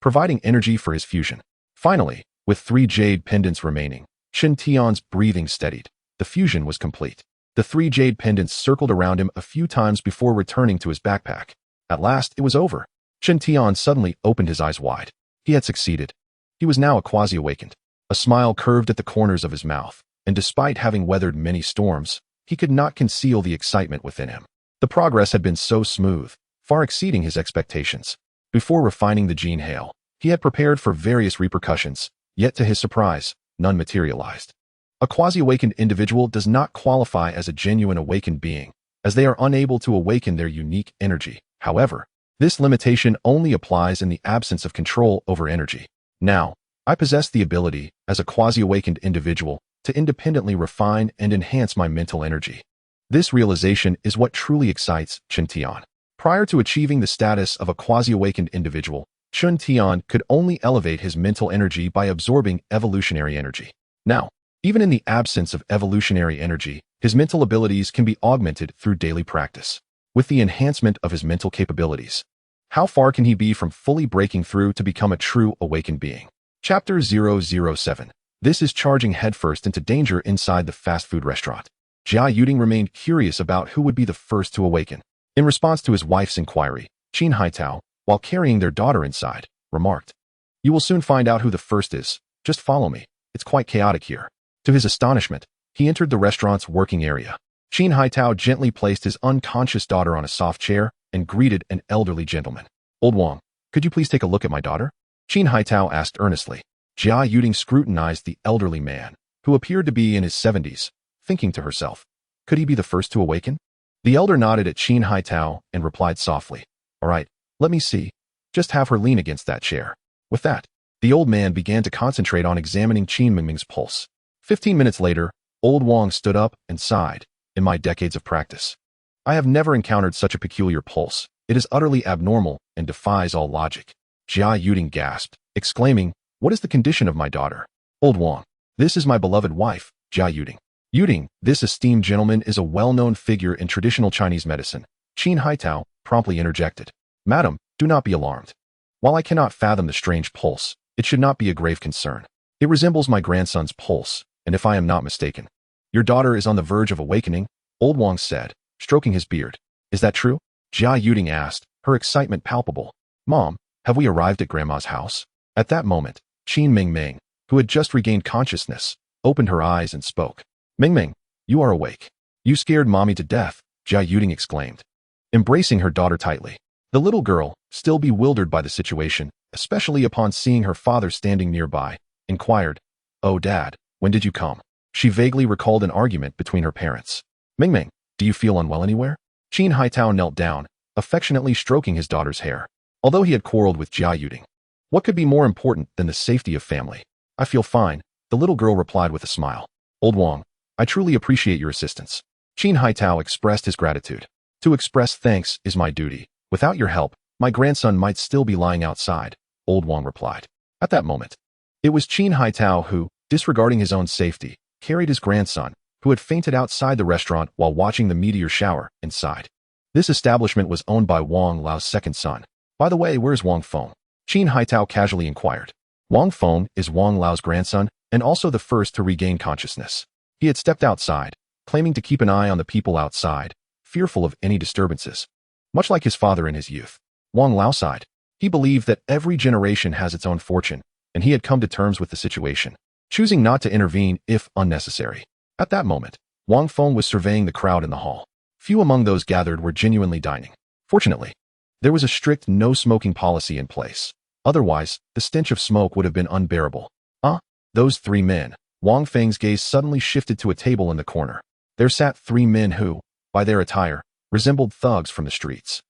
providing energy for his fusion. Finally, with 3 jade pendants remaining, Chen Tian's breathing steadied. The fusion was complete. The 3 jade pendants circled around him a few times before returning to his backpack. At last, it was over. Chen Tian suddenly opened his eyes wide. He had succeeded. He was now a quasi-awakened. A smile curved at the corners of his mouth, and despite having weathered many storms, he could not conceal the excitement within him. The progress had been so smooth, far exceeding his expectations. Before refining the gene hail, he had prepared for various repercussions, yet to his surprise, none materialized. A quasi-awakened individual does not qualify as a genuine awakened being, as they are unable to awaken their unique energy. However, this limitation only applies in the absence of control over energy. Now, I possess the ability, as a quasi-awakened individual, to independently refine and enhance my mental energy. This realization is what truly excites Chen Tian. Prior to achieving the status of a quasi-awakened individual, Chen Tian could only elevate his mental energy by absorbing evolutionary energy. Now, even in the absence of evolutionary energy, his mental abilities can be augmented through daily practice. With the enhancement of his mental capabilities, how far can he be from fully breaking through to become a true awakened being? Chapter 007. This is charging headfirst into danger inside the fast food restaurant. Jia Yuding remained curious about who would be the first to awaken. In response to his wife's inquiry, Qin Haitao, while carrying their daughter inside, remarked, "You will soon find out who the first is. Just follow me. It's quite chaotic here." To his astonishment, he entered the restaurant's working area. Qin Haitao gently placed his unconscious daughter on a soft chair and greeted an elderly gentleman. "Old Wang, could you please take a look at my daughter?" Qin Haitao asked earnestly. Jia Yuding scrutinized the elderly man, who appeared to be in his 70s, thinking to herself, could he be the first to awaken? The elder nodded at Qin Haitao and replied softly, all right, let me see. Just have her lean against that chair. With that, the old man began to concentrate on examining Qin Mingming's pulse. 15 minutes later, old Wang stood up and sighed, in my decades of practice, I have never encountered such a peculiar pulse. It is utterly abnormal and defies all logic. Jia Yuding gasped, exclaiming, what is the condition of my daughter? Old Wang, this is my beloved wife, Jia Yuding. Yuding, this esteemed gentleman is a well-known figure in traditional Chinese medicine. Qin Haitao promptly interjected. Madam, do not be alarmed. While I cannot fathom the strange pulse, it should not be a grave concern. It resembles my grandson's pulse, and if I am not mistaken, your daughter is on the verge of awakening, old Wang said, stroking his beard. Is that true? Jia Yuding asked, her excitement palpable. Mom, have we arrived at Grandma's house? At that moment, Qin Mingming, who had just regained consciousness, opened her eyes and spoke. Mingming, you are awake. You scared Mommy to death, Jia Yuding exclaimed, embracing her daughter tightly. The little girl, still bewildered by the situation, especially upon seeing her father standing nearby, inquired, oh Dad, when did you come? She vaguely recalled an argument between her parents. Mingming, do you feel unwell anywhere? Qin Haitao knelt down, affectionately stroking his daughter's hair. Although he had quarreled with Jia Yuding, what could be more important than the safety of family? I feel fine, the little girl replied with a smile. Old Wang, I truly appreciate your assistance. Qin Haitao expressed his gratitude. To express thanks is my duty. Without your help, my grandson might still be lying outside, old Wang replied. At that moment, it was Qin Haitao who, disregarding his own safety, carried his grandson, who had fainted outside the restaurant while watching the meteor shower, inside. This establishment was owned by Wang Lao's second son. By the way, where's Wang Feng? Qin Haitao casually inquired. Wang Feng is Wang Lao's grandson and also the first to regain consciousness. He had stepped outside, claiming to keep an eye on the people outside, fearful of any disturbances. Much like his father in his youth, Wang Lao sighed. He believed that every generation has its own fortune, and he had come to terms with the situation, choosing not to intervene if unnecessary. At that moment, Wang Feng was surveying the crowd in the hall. Few among those gathered were genuinely dining. Fortunately, there was a strict no-smoking policy in place. Otherwise, the stench of smoke would have been unbearable. Those three men. Wang Feng's gaze suddenly shifted to a table in the corner. There sat three men who, by their attire, resembled thugs from the streets.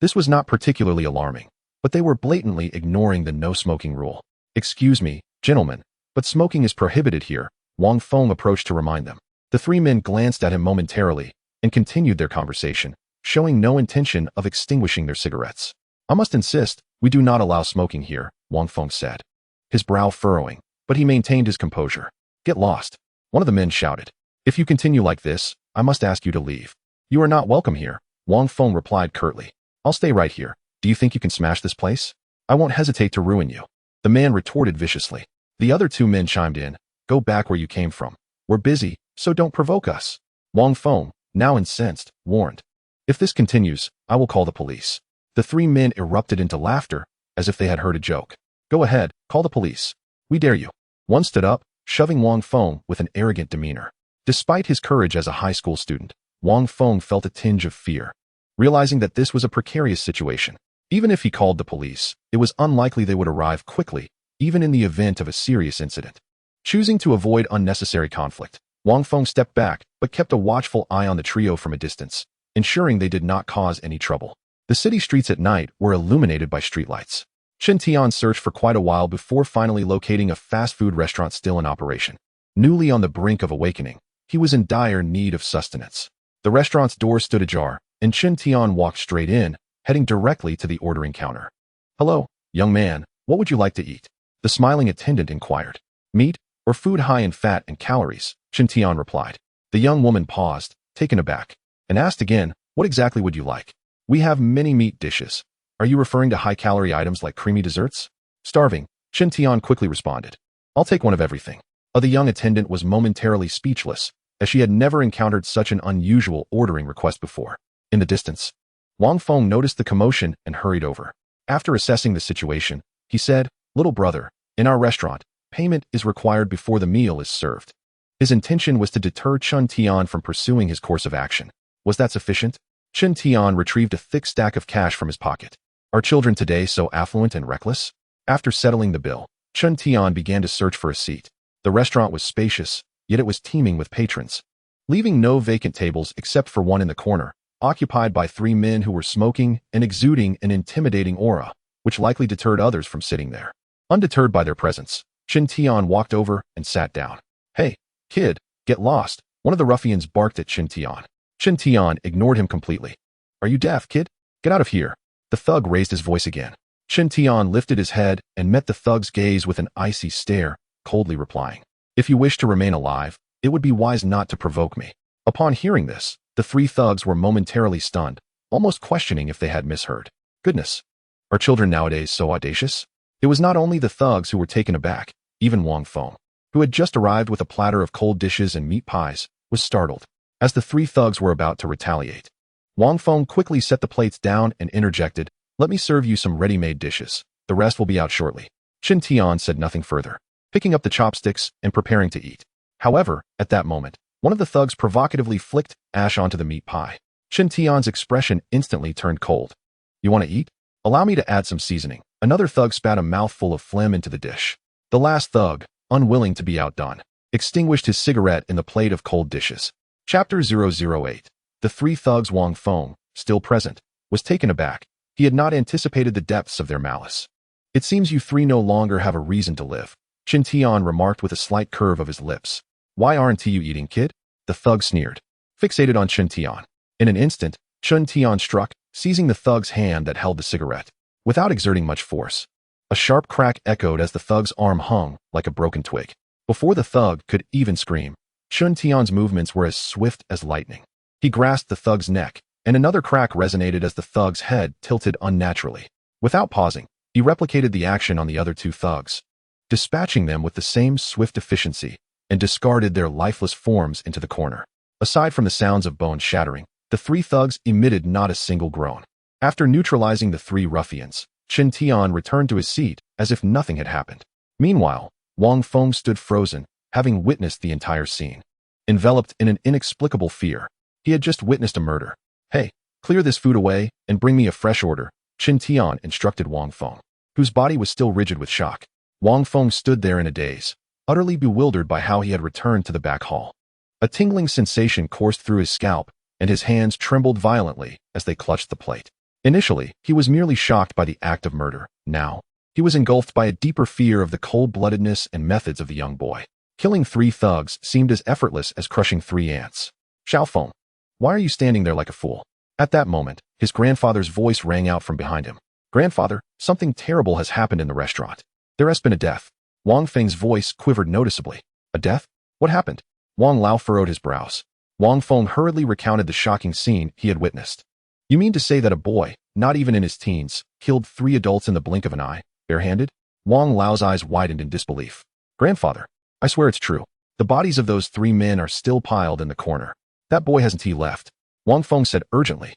This was not particularly alarming, but they were blatantly ignoring the no-smoking rule. Excuse me, gentlemen, but smoking is prohibited here, Wang Feng approached to remind them. The three men glanced at him momentarily and continued their conversation, showing no intention of extinguishing their cigarettes. I must insist, we do not allow smoking here, Wang Feng said, his brow furrowing, but he maintained his composure. Get lost, one of the men shouted. If you continue like this, I must ask you to leave. You are not welcome here, Wang Feng replied curtly. I'll stay right here. Do you think you can smash this place? I won't hesitate to ruin you. The man retorted viciously. The other two men chimed in. Go back where you came from. We're busy, so don't provoke us. Wang Feng, now incensed, warned. If this continues, I will call the police. The three men erupted into laughter, as if they had heard a joke. Go ahead, call the police. We dare you. One stood up, shoving Wang Feng with an arrogant demeanor. Despite his courage as a high school student, Wang Feng felt a tinge of fear, realizing that this was a precarious situation. Even if he called the police, it was unlikely they would arrive quickly, even in the event of a serious incident. Choosing to avoid unnecessary conflict, Wang Feng stepped back but kept a watchful eye on the trio from a distance, ensuring they did not cause any trouble. The city streets at night were illuminated by streetlights. Chen Tian searched for quite a while before finally locating a fast food restaurant still in operation. Newly on the brink of awakening, he was in dire need of sustenance. The restaurant's door stood ajar, and Chen Tian walked straight in, heading directly to the ordering counter. Hello, young man, what would you like to eat? The smiling attendant inquired. Meat, or food high in fat and calories, Chen Tian replied. The young woman paused, taken aback, and asked again, what exactly would you like? We have many meat dishes. Are you referring to high-calorie items like creamy desserts? Starving, Chen Tian quickly responded. I'll take one of everything. The young attendant was momentarily speechless, as she had never encountered such an unusual ordering request before. In the distance, Wang Feng noticed the commotion and hurried over. After assessing the situation, he said, Little brother, in our restaurant, payment is required before the meal is served. His intention was to deter Chen Tian from pursuing his course of action. Was that sufficient? Chen Tian retrieved a thick stack of cash from his pocket. Are children today so affluent and reckless? After settling the bill, Chen Tian began to search for a seat. The restaurant was spacious, yet it was teeming with patrons, leaving no vacant tables except for one in the corner, occupied by 3 men who were smoking and exuding an intimidating aura, which likely deterred others from sitting there. Undeterred by their presence, Chen Tian walked over and sat down. "Hey, kid, get lost," one of the ruffians barked at Chen Tian. Chen Tian ignored him completely. "Are you deaf, kid? Get out of here." The thug raised his voice again. Chen Tian lifted his head and met the thug's gaze with an icy stare, coldly replying, "If you wish to remain alive, it would be wise not to provoke me." Upon hearing this, the 3 thugs were momentarily stunned, almost questioning if they had misheard. Goodness, are children nowadays so audacious? It was not only the thugs who were taken aback, even Wang Feng, who had just arrived with a platter of cold dishes and meat pies, was startled. As the 3 thugs were about to retaliate, Wang Feng quickly set the plates down and interjected, "Let me serve you some ready-made dishes. The rest will be out shortly." Chen Tian said nothing further, picking up the chopsticks and preparing to eat. However, at that moment, one of the thugs provocatively flicked ash onto the meat pie. Chen Tian's expression instantly turned cold. "You want to eat? Allow me to add some seasoning." Another thug spat a mouthful of phlegm into the dish. The last thug, unwilling to be outdone, extinguished his cigarette in the plate of cold dishes. Chapter 008. The 3 thugs. Wang Feng, still present, was taken aback. He had not anticipated the depths of their malice. "It seems you 3 no longer have a reason to live," Chen Tian remarked with a slight curve of his lips. "Why aren't you eating, kid?" The thug sneered, fixated on Chen Tian. In an instant, Chen Tian struck, seizing the thug's hand that held the cigarette. Without exerting much force, a sharp crack echoed as the thug's arm hung like a broken twig. Before the thug could even scream, Chen Tian's movements were as swift as lightning. He grasped the thug's neck, and another crack resonated as the thug's head tilted unnaturally. Without pausing, he replicated the action on the other 2 thugs, dispatching them with the same swift efficiency, and discarded their lifeless forms into the corner. Aside from the sounds of bones shattering, the 3 thugs emitted not a single groan. After neutralizing the 3 ruffians, Chen Tian returned to his seat as if nothing had happened. Meanwhile, Wang Feng stood frozen, having witnessed the entire scene. Enveloped in an inexplicable fear, he had just witnessed a murder. "Hey, clear this food away and bring me a fresh order," Chen Tian instructed Wang Feng, whose body was still rigid with shock. Wang Feng stood there in a daze, utterly bewildered by how he had returned to the back hall. A tingling sensation coursed through his scalp, and his hands trembled violently as they clutched the plate. Initially, he was merely shocked by the act of murder. Now, he was engulfed by a deeper fear of the cold-bloodedness and methods of the young boy. Killing 3 thugs seemed as effortless as crushing 3 ants. "Xiaofeng, why are you standing there like a fool?" At that moment, his grandfather's voice rang out from behind him. "Grandfather, something terrible has happened in the restaurant. There has been a death." Wang Feng's voice quivered noticeably. "A death? What happened?" Wang Lao furrowed his brows. Wang Feng hurriedly recounted the shocking scene he had witnessed. "You mean to say that a boy, not even in his teens, killed 3 adults in the blink of an eye, barehanded?" Wang Lao's eyes widened in disbelief. "Grandfather, I swear it's true. The bodies of those 3 men are still piled in the corner. That boy hasn't he left?" Wang Feng said urgently.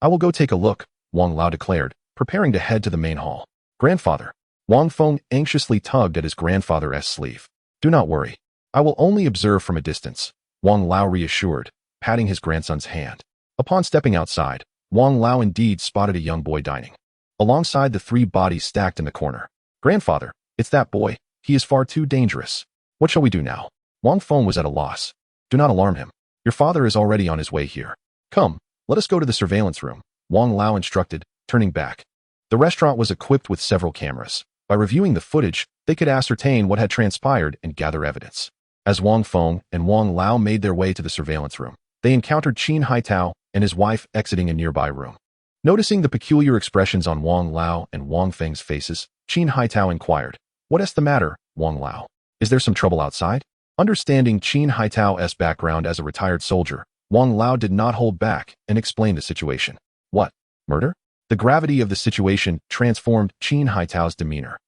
"I will go take a look," Wang Lao declared, preparing to head to the main hall. "Grandfather." Wang Feng anxiously tugged at his grandfather's sleeve. "Do not worry. I will only observe from a distance," Wang Lao reassured, patting his grandson's hand. Upon stepping outside, Wang Lao indeed spotted a young boy dining, alongside the 3 bodies stacked in the corner. "Grandfather, it's that boy. He is far too dangerous. What shall we do now?" Wang Feng was at a loss. "Do not alarm him. Your father is already on his way here. Come, let us go to the surveillance room," Wang Lao instructed, turning back. The restaurant was equipped with several cameras. By reviewing the footage, they could ascertain what had transpired and gather evidence. As Wang Feng and Wang Lao made their way to the surveillance room, they encountered Qin Haitao and his wife exiting a nearby room. Noticing the peculiar expressions on Wang Lao and Wang Feng's faces, Qin Haitao inquired, "What is the matter, Wang Lao? Is there some trouble outside?" Understanding Qin Haitao's background as a retired soldier, Wang Lao did not hold back and explained the situation. "What? Murder?" The gravity of the situation transformed Qin Haitao's demeanor.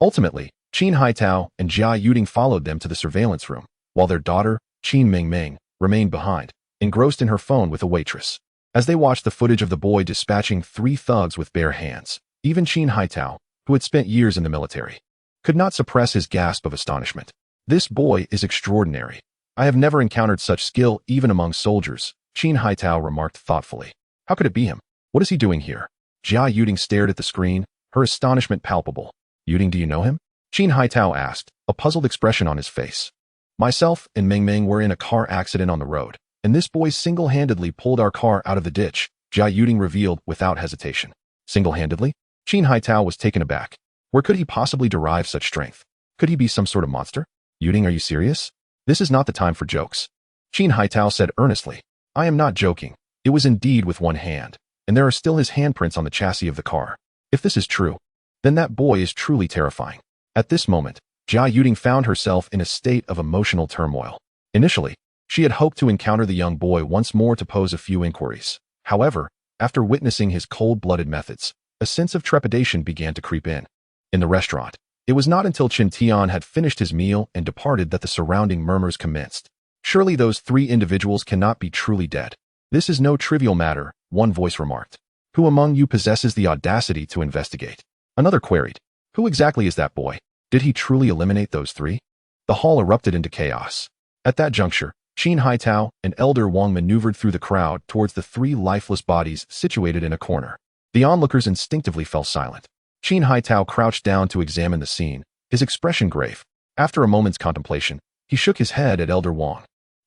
Ultimately, Qin Haitao and Jia Yuding followed them to the surveillance room, while their daughter, Qin Mingming, remained behind, engrossed in her phone with a waitress. As they watched the footage of the boy dispatching 3 thugs with bare hands, even Qin Haitao, who had spent years in the military, could not suppress his gasp of astonishment. "This boy is extraordinary. I have never encountered such skill even among soldiers," Qin Haitao remarked thoughtfully. "How could it be him? What is he doing here?" Jia Yuding stared at the screen, her astonishment palpable. "Yuding, do you know him?" Qin Haitao asked, a puzzled expression on his face. Myself and Ming Ming were in a car accident on the road, and this boy single-handedly pulled our car out of the ditch, Jia Yuding revealed without hesitation. Single-handedly? Qin Haitao was taken aback. Where could he possibly derive such strength? Could he be some sort of monster? Yuding, are you serious? This is not the time for jokes. Qin Haitao said earnestly. I am not joking. It was indeed with one hand, and there are still his handprints on the chassis of the car. If this is true, then that boy is truly terrifying. At this moment, Jia Yuding found herself in a state of emotional turmoil. Initially, she had hoped to encounter the young boy once more to pose a few inquiries. However, after witnessing his cold-blooded methods, a sense of trepidation began to creep in. In the restaurant, it was not until Qin Tian had finished his meal and departed that the surrounding murmurs commenced. Surely those three individuals cannot be truly dead. This is no trivial matter, one voice remarked. Who among you possesses the audacity to investigate? Another queried. Who exactly is that boy? Did he truly eliminate those three? The hall erupted into chaos. At that juncture, Qin Haitao and Elder Wang maneuvered through the crowd towards the three lifeless bodies situated in a corner. The onlookers instinctively fell silent. Qin Haitao crouched down to examine the scene, his expression grave. After a moment's contemplation, he shook his head at Elder Wang,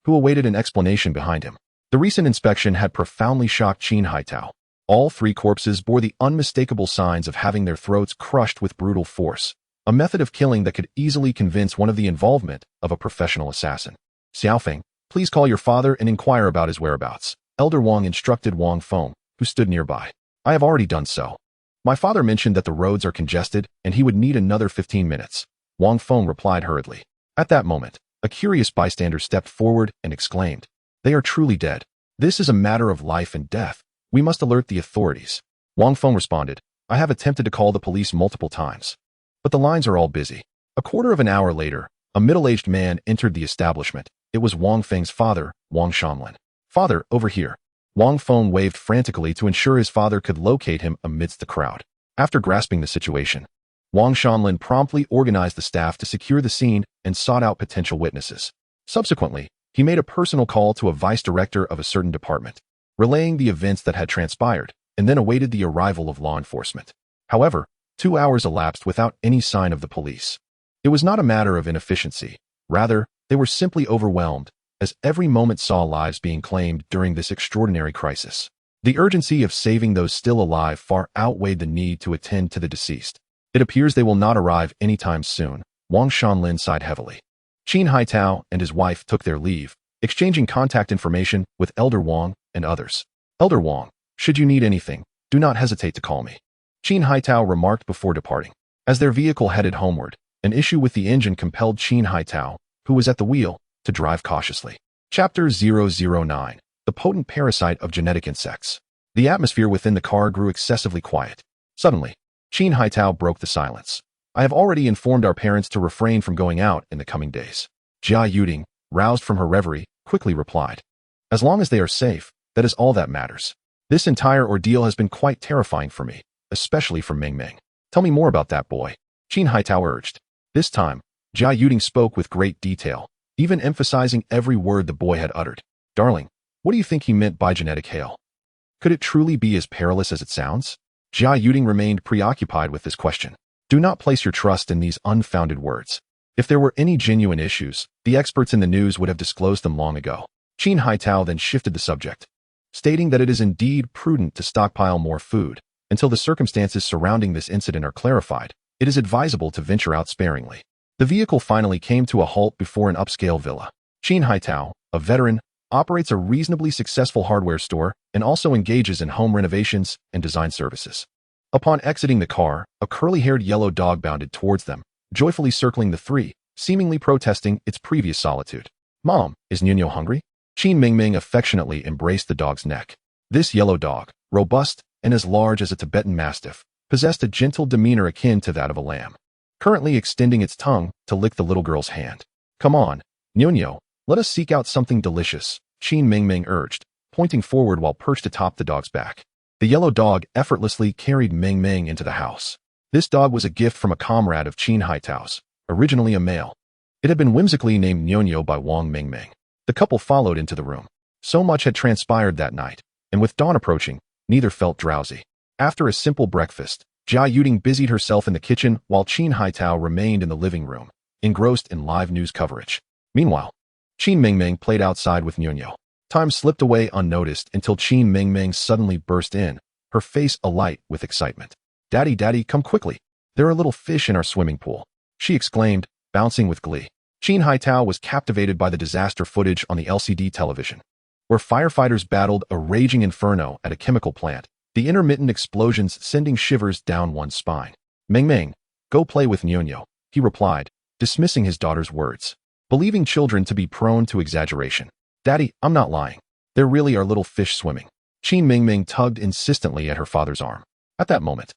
who awaited an explanation behind him. The recent inspection had profoundly shocked Qin Haitao. All three corpses bore the unmistakable signs of having their throats crushed with brutal force, a method of killing that could easily convince one of the involvement of a professional assassin. Xiaofeng, please call your father and inquire about his whereabouts, Elder Wang instructed Wang Feng, who stood nearby. I have already done so. My father mentioned that the roads are congested and he would need another 15 minutes. Wang Feng replied hurriedly. At that moment, a curious bystander stepped forward and exclaimed, They are truly dead. This is a matter of life and death. We must alert the authorities. Wang Feng responded, I have attempted to call the police multiple times, but the lines are all busy. A quarter of an hour later, a middle-aged man entered the establishment. It was Wang Feng's father, Wang Shanlin. Father, over here. Wang Feng waved frantically to ensure his father could locate him amidst the crowd. After grasping the situation, Wang Shanlin promptly organized the staff to secure the scene and sought out potential witnesses. Subsequently, he made a personal call to a vice director of a certain department, relaying the events that had transpired, and then awaited the arrival of law enforcement. However, 2 hours elapsed without any sign of the police. It was not a matter of inefficiency. Rather, they were simply overwhelmed, as every moment saw lives being claimed during this extraordinary crisis. The urgency of saving those still alive far outweighed the need to attend to the deceased. It appears they will not arrive anytime soon, Wang Shanlin sighed heavily. Qin Haitao and his wife took their leave, exchanging contact information with Elder Wang and others. Elder Wang, should you need anything, do not hesitate to call me, Qin Haitao remarked before departing. As their vehicle headed homeward, an issue with the engine compelled Qin Haitao, who was at the wheel, to drive cautiously. Chapter 009. The Potent Parasite of Genetic Insects. The atmosphere within the car grew excessively quiet. Suddenly, Qin Haitao broke the silence. I have already informed our parents to refrain from going out in the coming days. Jia Yuding, roused from her reverie, quickly replied. As long as they are safe, that is all that matters. This entire ordeal has been quite terrifying for me, especially for Ming Ming. Tell me more about that boy, Qin Haitao urged. This time, Jia Yuding spoke with great detail, even emphasizing every word the boy had uttered. Darling, what do you think he meant by genetic hail? Could it truly be as perilous as it sounds? Jia Yuding remained preoccupied with this question. Do not place your trust in these unfounded words. If there were any genuine issues, the experts in the news would have disclosed them long ago. Qin Haitao then shifted the subject, stating that it is indeed prudent to stockpile more food. Until the circumstances surrounding this incident are clarified, it is advisable to venture out sparingly. The vehicle finally came to a halt before an upscale villa. Qin Haitao, a veteran, operates a reasonably successful hardware store and also engages in home renovations and design services. Upon exiting the car, a curly-haired yellow dog bounded towards them, joyfully circling the three, seemingly protesting its previous solitude. Mom, is Nuno hungry? Qin Mingming affectionately embraced the dog's neck. This yellow dog, robust and as large as a Tibetan Mastiff, possessed a gentle demeanor akin to that of a lamb, currently extending its tongue to lick the little girl's hand. Come on, Nuno, let us seek out something delicious, Qin Mingming urged, pointing forward while perched atop the dog's back. The yellow dog effortlessly carried Ming Ming into the house. This dog was a gift from a comrade of Qin Haitao's, originally a male. It had been whimsically named Nuno by Wang Mingming. The couple followed into the room. So much had transpired that night, and with dawn approaching, neither felt drowsy. After a simple breakfast, Jia Yuding busied herself in the kitchen while Qin Haitao remained in the living room, engrossed in live news coverage. Meanwhile, Qin Mingming played outside with Nyunyo. Time slipped away unnoticed until Qin Mingming suddenly burst in, her face alight with excitement. Daddy, Daddy, come quickly. There are little fish in our swimming pool, she exclaimed, bouncing with glee. Qin Haitao was captivated by the disaster footage on the LCD television, where firefighters battled a raging inferno at a chemical plant, the intermittent explosions sending shivers down one's spine. Mingming, go play with Nyunyo, he replied, dismissing his daughter's words, believing children to be prone to exaggeration. Daddy, I'm not lying. There really are little fish swimming. Qin Mingming tugged insistently at her father's arm. At that moment,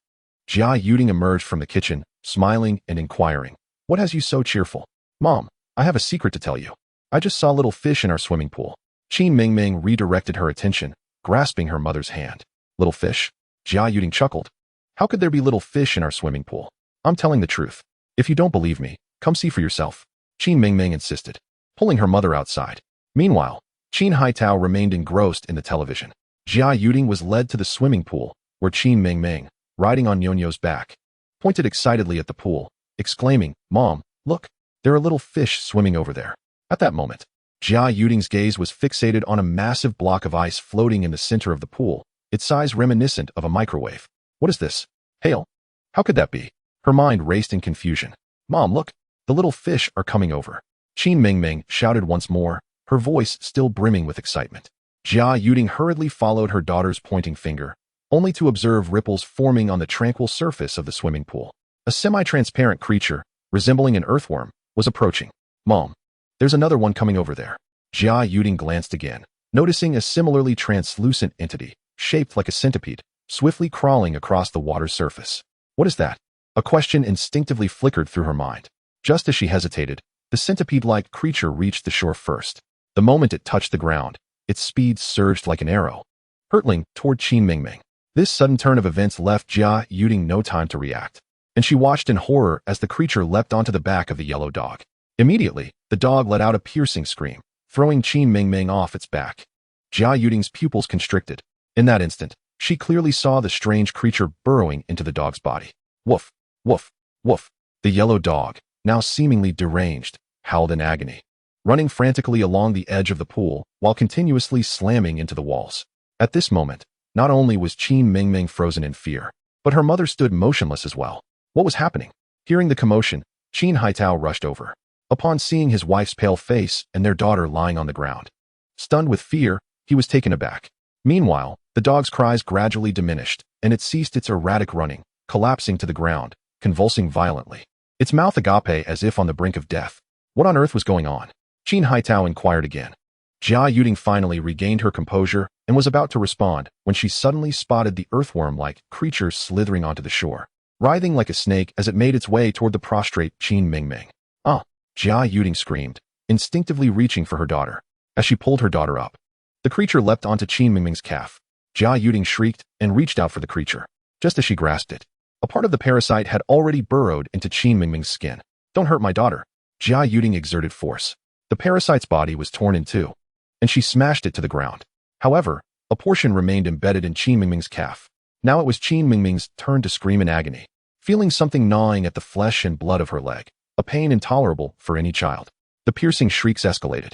Jia Yuding emerged from the kitchen, smiling and inquiring, what has you so cheerful? Mom, I have a secret to tell you. I just saw little fish in our swimming pool. Qin Mingming redirected her attention, grasping her mother's hand. Little fish? Jia Yuding chuckled. How could there be little fish in our swimming pool? I'm telling the truth. If you don't believe me, come see for yourself. Qin Mingming insisted, pulling her mother outside. Meanwhile, Qin Haitao remained engrossed in the television. Jia Yuding was led to the swimming pool, where Qin Mingming, riding on Nyonyo's back, pointed excitedly at the pool, exclaiming, Mom, look, there are little fish swimming over there. At that moment, Jia Yuding's gaze was fixated on a massive block of ice floating in the center of the pool, its size reminiscent of a microwave. What is this? Hail? How could that be? Her mind raced in confusion. Mom, look, the little fish are coming over. Qin Mingming shouted once more, her voice still brimming with excitement. Jia Yuding hurriedly followed her daughter's pointing finger, only to observe ripples forming on the tranquil surface of the swimming pool. A semi-transparent creature, resembling an earthworm, was approaching. Mom, there's another one coming over there. Jia Yuding glanced again, noticing a similarly translucent entity, shaped like a centipede, swiftly crawling across the water's surface. What is that? A question instinctively flickered through her mind. Just as she hesitated, the centipede-like creature reached the shore first. The moment it touched the ground, its speed surged like an arrow, hurtling toward Qin Mingming. This sudden turn of events left Jia Yuding no time to react, and she watched in horror as the creature leapt onto the back of the yellow dog. Immediately, the dog let out a piercing scream, throwing Qin Mingming off its back. Jia Yuding's pupils constricted. In that instant, she clearly saw the strange creature burrowing into the dog's body. Woof, woof, woof. The yellow dog, now seemingly deranged, howled in agony, running frantically along the edge of the pool while continuously slamming into the walls. At this moment, not only was Qin Mingming frozen in fear, but her mother stood motionless as well. What was happening? Hearing the commotion, Qin Haitao rushed over. Upon seeing his wife's pale face and their daughter lying on the ground, stunned with fear, he was taken aback. Meanwhile, the dog's cries gradually diminished, and it ceased its erratic running, collapsing to the ground, convulsing violently, its mouth agape as if on the brink of death. What on earth was going on? Qin Haitao inquired again. Jia Yuding finally regained her composure and was about to respond when she suddenly spotted the earthworm-like creature slithering onto the shore, writhing like a snake as it made its way toward the prostrate Qin Mingming. Ah! Jia Yuding screamed, instinctively reaching for her daughter. As she pulled her daughter up, the creature leapt onto Qin Mingming's calf. Jia Yuding shrieked and reached out for the creature. Just as she grasped it, a part of the parasite had already burrowed into Qin Mingming's skin. Don't hurt my daughter. Jia Yuding exerted force. The parasite's body was torn in two, and she smashed it to the ground. However, a portion remained embedded in Qin Mingming's calf. Now it was Qin Mingming's turn to scream in agony, feeling something gnawing at the flesh and blood of her leg, a pain intolerable for any child. The piercing shrieks escalated,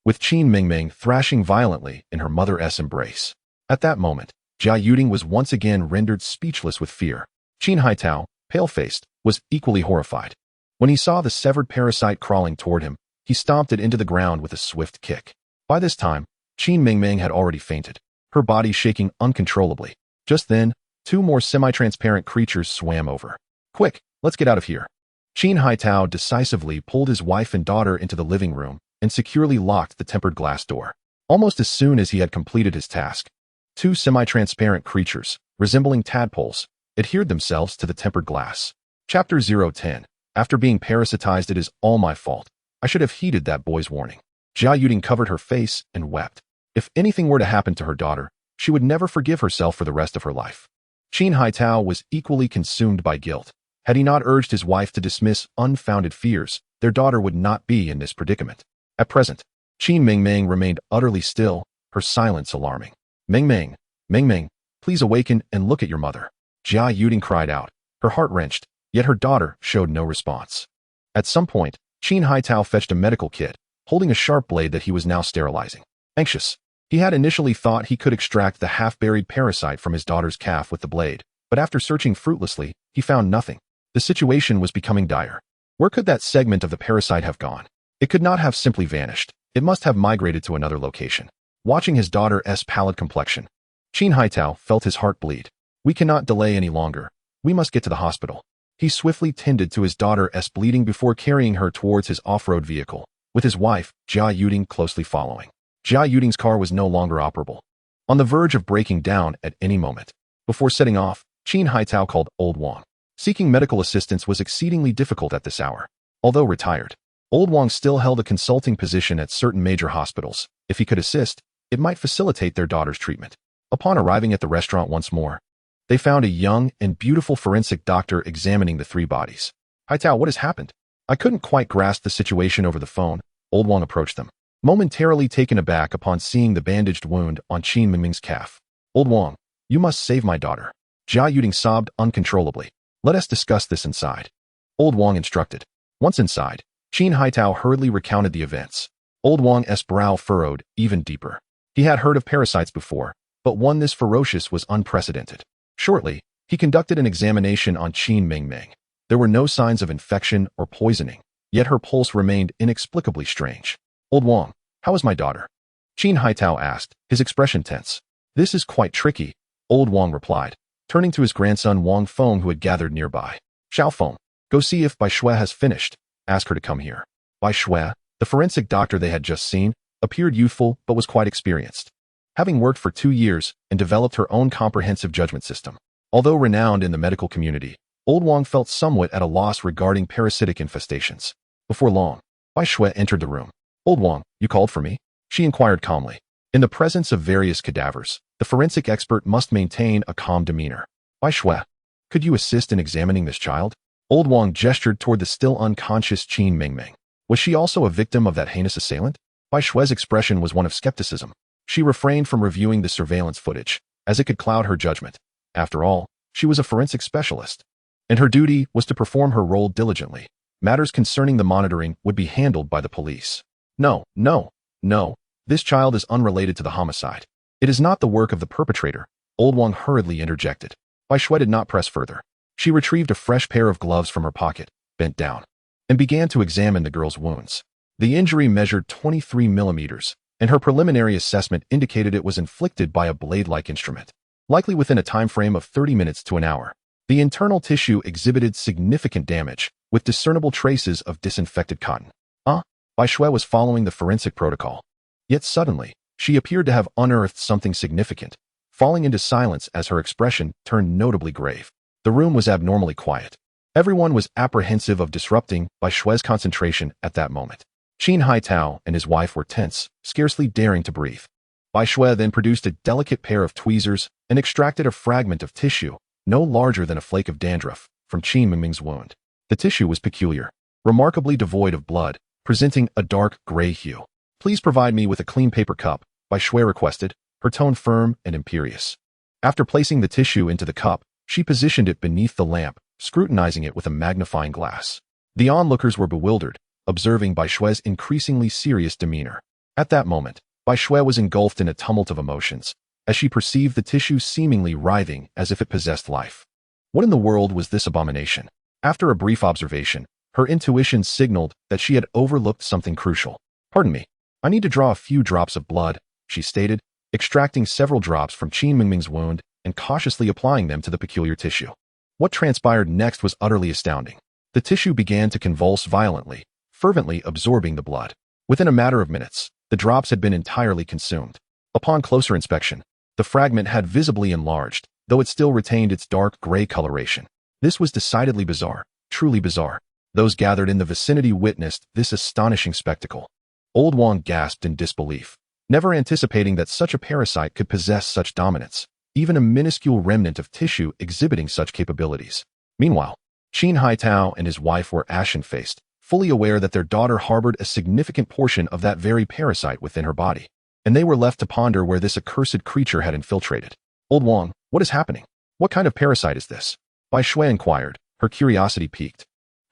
with Qin Mingming thrashing violently in her mother's embrace. At that moment, Jia Yuding was once again rendered speechless with fear. Qin Haitao, pale-faced, was equally horrified. When he saw the severed parasite crawling toward him, he stomped it into the ground with a swift kick. By this time, Qin Mingming had already fainted, her body shaking uncontrollably. Just then, two more semi-transparent creatures swam over. Quick, let's get out of here. Qin Haitao decisively pulled his wife and daughter into the living room and securely locked the tempered glass door. Almost as soon as he had completed his task, two semi-transparent creatures, resembling tadpoles, adhered themselves to the tempered glass. Chapter 010. After being parasitized, it is all my fault. I should have heeded that boy's warning. Jia Yuding covered her face and wept. If anything were to happen to her daughter, she would never forgive herself for the rest of her life. Qin Haitao was equally consumed by guilt. Had he not urged his wife to dismiss unfounded fears, their daughter would not be in this predicament. At present, Qin Mingming remained utterly still, her silence alarming. Mingming, Mingming, please awaken and look at your mother. Jia Yuding cried out, her heart wrenched, yet her daughter showed no response. At some point, Qin Haitao fetched a medical kit, holding a sharp blade that he was now sterilizing. Anxious, he had initially thought he could extract the half-buried parasite from his daughter's calf with the blade, but after searching fruitlessly, he found nothing. The situation was becoming dire. Where could that segment of the parasite have gone? It could not have simply vanished. It must have migrated to another location. Watching his daughter's pallid complexion, Qin Haitao felt his heart bleed. We cannot delay any longer. We must get to the hospital. He swiftly tended to his daughter's bleeding before carrying her towards his off-road vehicle, with his wife, Jia Yuding, closely following. Jia Yuding's car was no longer operable, on the verge of breaking down at any moment. Before setting off, Qin Haitao called Old Wang. Seeking medical assistance was exceedingly difficult at this hour. Although retired, Old Wang still held a consulting position at certain major hospitals. If he could assist, it might facilitate their daughter's treatment. Upon arriving at the restaurant once more, they found a young and beautiful forensic doctor examining the three bodies. Haitao, what has happened? I couldn't quite grasp the situation over the phone. Old Wang approached them, momentarily taken aback upon seeing the bandaged wound on Qin Mingming's calf. Old Wang, you must save my daughter. Jia Yuding sobbed uncontrollably. Let us discuss this inside. Old Wang instructed. Once inside, Qin Haitao hurriedly recounted the events. Old Wang's brow furrowed even deeper. He had heard of parasites before, but one this ferocious was unprecedented. Shortly, he conducted an examination on Qin Mingming. There were no signs of infection or poisoning, yet her pulse remained inexplicably strange. Old Wang, how is my daughter? Qin Haitao asked, his expression tense. This is quite tricky, Old Wang replied, turning to his grandson Wang Feng who had gathered nearby. Xiao Feng, go see if Bai Shui has finished. Ask her to come here. Bai Shui, the forensic doctor they had just seen, appeared youthful but was quite experienced, having worked for 2 years and developed her own comprehensive judgment system. Although renowned in the medical community, Old Wang felt somewhat at a loss regarding parasitic infestations. Before long, Bai Shui entered the room. Old Wang, you called for me? She inquired calmly. In the presence of various cadavers, the forensic expert must maintain a calm demeanor. Bai Shui, could you assist in examining this child? Old Wang gestured toward the still unconscious Qin Mingming. Was she also a victim of that heinous assailant? Bai Shui's expression was one of skepticism. She refrained from reviewing the surveillance footage, as it could cloud her judgment. After all, she was a forensic specialist, and her duty was to perform her role diligently. Matters concerning the monitoring would be handled by the police. No. This child is unrelated to the homicide. It is not the work of the perpetrator, Old Wang hurriedly interjected. Bai Shui did not press further. She retrieved a fresh pair of gloves from her pocket, bent down, and began to examine the girl's wounds. The injury measured 23 millimeters, and her preliminary assessment indicated it was inflicted by a blade-like instrument, likely within a time frame of 30 minutes to an hour. The internal tissue exhibited significant damage, with discernible traces of disinfected cotton. Bai Shui was following the forensic protocol. Yet suddenly, she appeared to have unearthed something significant, falling into silence as her expression turned notably grave. The room was abnormally quiet. Everyone was apprehensive of disrupting Bai Shui's concentration at that moment. Qin Haitao and his wife were tense, scarcely daring to breathe. Bai Shui then produced a delicate pair of tweezers and extracted a fragment of tissue, no larger than a flake of dandruff, from Qin Mingming's wound. The tissue was peculiar, remarkably devoid of blood, presenting a dark gray hue. Please provide me with a clean paper cup, Bai Shui requested, her tone firm and imperious. After placing the tissue into the cup, she positioned it beneath the lamp, scrutinizing it with a magnifying glass. The onlookers were bewildered, observing Bai Shui's increasingly serious demeanor. At that moment, Bai Shui was engulfed in a tumult of emotions, as she perceived the tissue seemingly writhing as if it possessed life. What in the world was this abomination? After a brief observation, her intuition signaled that she had overlooked something crucial. Pardon me, I need to draw a few drops of blood, she stated, extracting several drops from Qin Mingming's wound and cautiously applying them to the peculiar tissue. What transpired next was utterly astounding. The tissue began to convulse violently, fervently absorbing the blood. Within a matter of minutes, the drops had been entirely consumed. Upon closer inspection, the fragment had visibly enlarged, though it still retained its dark gray coloration. This was decidedly bizarre, truly bizarre. Those gathered in the vicinity witnessed this astonishing spectacle. Old Wang gasped in disbelief, never anticipating that such a parasite could possess such dominance, even a minuscule remnant of tissue exhibiting such capabilities. Meanwhile, Qin Haitao and his wife were ashen-faced, fully aware that their daughter harbored a significant portion of that very parasite within her body, and they were left to ponder where this accursed creature had infiltrated. Old Wang, what is happening? What kind of parasite is this? Bai Shui inquired, her curiosity piqued.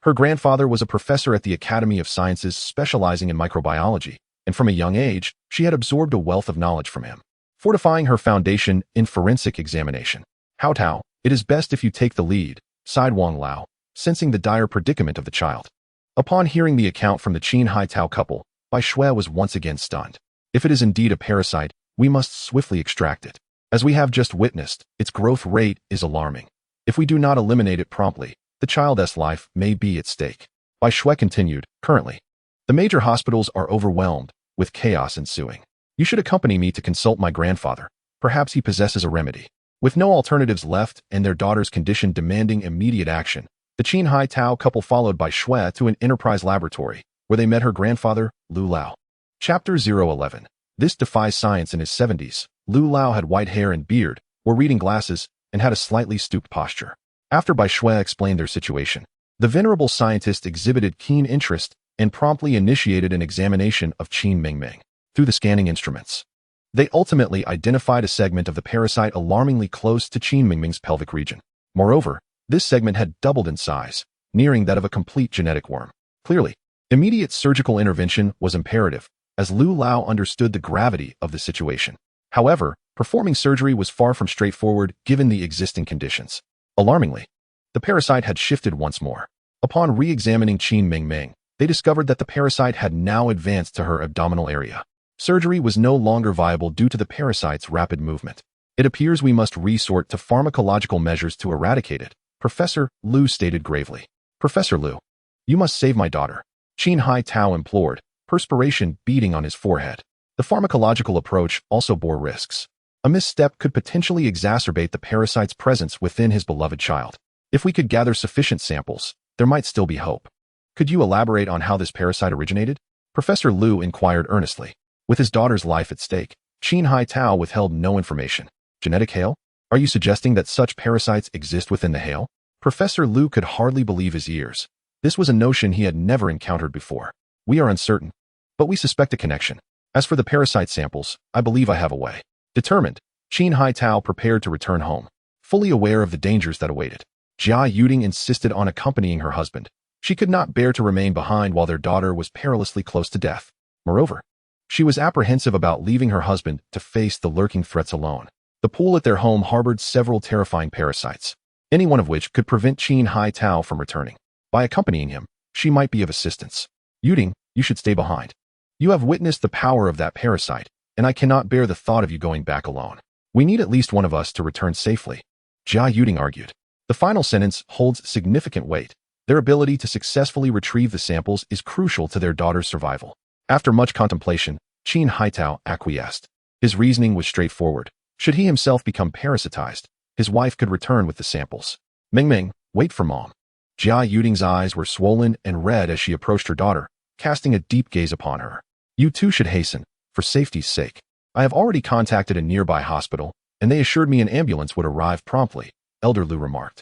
Her grandfather was a professor at the Academy of Sciences specializing in microbiology, and from a young age, she had absorbed a wealth of knowledge from him, fortifying her foundation in forensic examination. Hao Tao, it is best if you take the lead, sighed Wang Lao, sensing the dire predicament of the child. Upon hearing the account from the Qin Hai Tao couple, Bai Shui was once again stunned. If it is indeed a parasite, we must swiftly extract it. As we have just witnessed, its growth rate is alarming. If we do not eliminate it promptly, the child's life may be at stake. Bai Shui continued, currently, the major hospitals are overwhelmed, with chaos ensuing. You should accompany me to consult my grandfather. Perhaps he possesses a remedy. With no alternatives left and their daughter's condition demanding immediate action, the Qin Hai Tao couple followed Bai Shui to an enterprise laboratory, where they met her grandfather, Lu Lao. Chapter 011. This defies science. In his 70s, Lu Lao had white hair and beard, wore reading glasses, and had a slightly stooped posture. After Bai Shui explained their situation, the venerable scientist exhibited keen interest and promptly initiated an examination of Qin Mingming. Through the scanning instruments, they ultimately identified a segment of the parasite alarmingly close to Qin Mingming's pelvic region. Moreover, this segment had doubled in size, nearing that of a complete genetic worm. Clearly, immediate surgical intervention was imperative, as Lu Lao understood the gravity of the situation. However, performing surgery was far from straightforward given the existing conditions. Alarmingly, the parasite had shifted once more. Upon re-examining Qin Mingming, they discovered that the parasite had now advanced to her abdominal area. Surgery was no longer viable due to the parasite's rapid movement. It appears we must resort to pharmacological measures to eradicate it, Professor Lu stated gravely. Professor Lu, you must save my daughter, Qin Hai Tao implored, perspiration beading on his forehead. The pharmacological approach also bore risks. A misstep could potentially exacerbate the parasite's presence within his beloved child. If we could gather sufficient samples, there might still be hope. Could you elaborate on how this parasite originated? Professor Lu inquired earnestly. With his daughter's life at stake, Qin Hai Tao withheld no information. Genetic hail? Are you suggesting that such parasites exist within the hail? Professor Lu could hardly believe his ears. This was a notion he had never encountered before. We are uncertain, but we suspect a connection. As for the parasite samples, I believe I have a way. Determined, Qin Hai Tao prepared to return home, fully aware of the dangers that awaited. Jia Yuding insisted on accompanying her husband. She could not bear to remain behind while their daughter was perilously close to death. Moreover, she was apprehensive about leaving her husband to face the lurking threats alone. The pool at their home harbored several terrifying parasites, any one of which could prevent Qin Hai Tao from returning. By accompanying him, she might be of assistance. Yuding, you should stay behind. You have witnessed the power of that parasite, and I cannot bear the thought of you going back alone. We need at least one of us to return safely. Jia Yuding argued. The final sentence holds significant weight. Their ability to successfully retrieve the samples is crucial to their daughter's survival. After much contemplation, Qin Hai Tao acquiesced. His reasoning was straightforward. Should he himself become parasitized, his wife could return with the samples. Mingming, wait for Mom. Jia Yuding's eyes were swollen and red as she approached her daughter, casting a deep gaze upon her. You too should hasten, for safety's sake. I have already contacted a nearby hospital, and they assured me an ambulance would arrive promptly, Elder Lu remarked.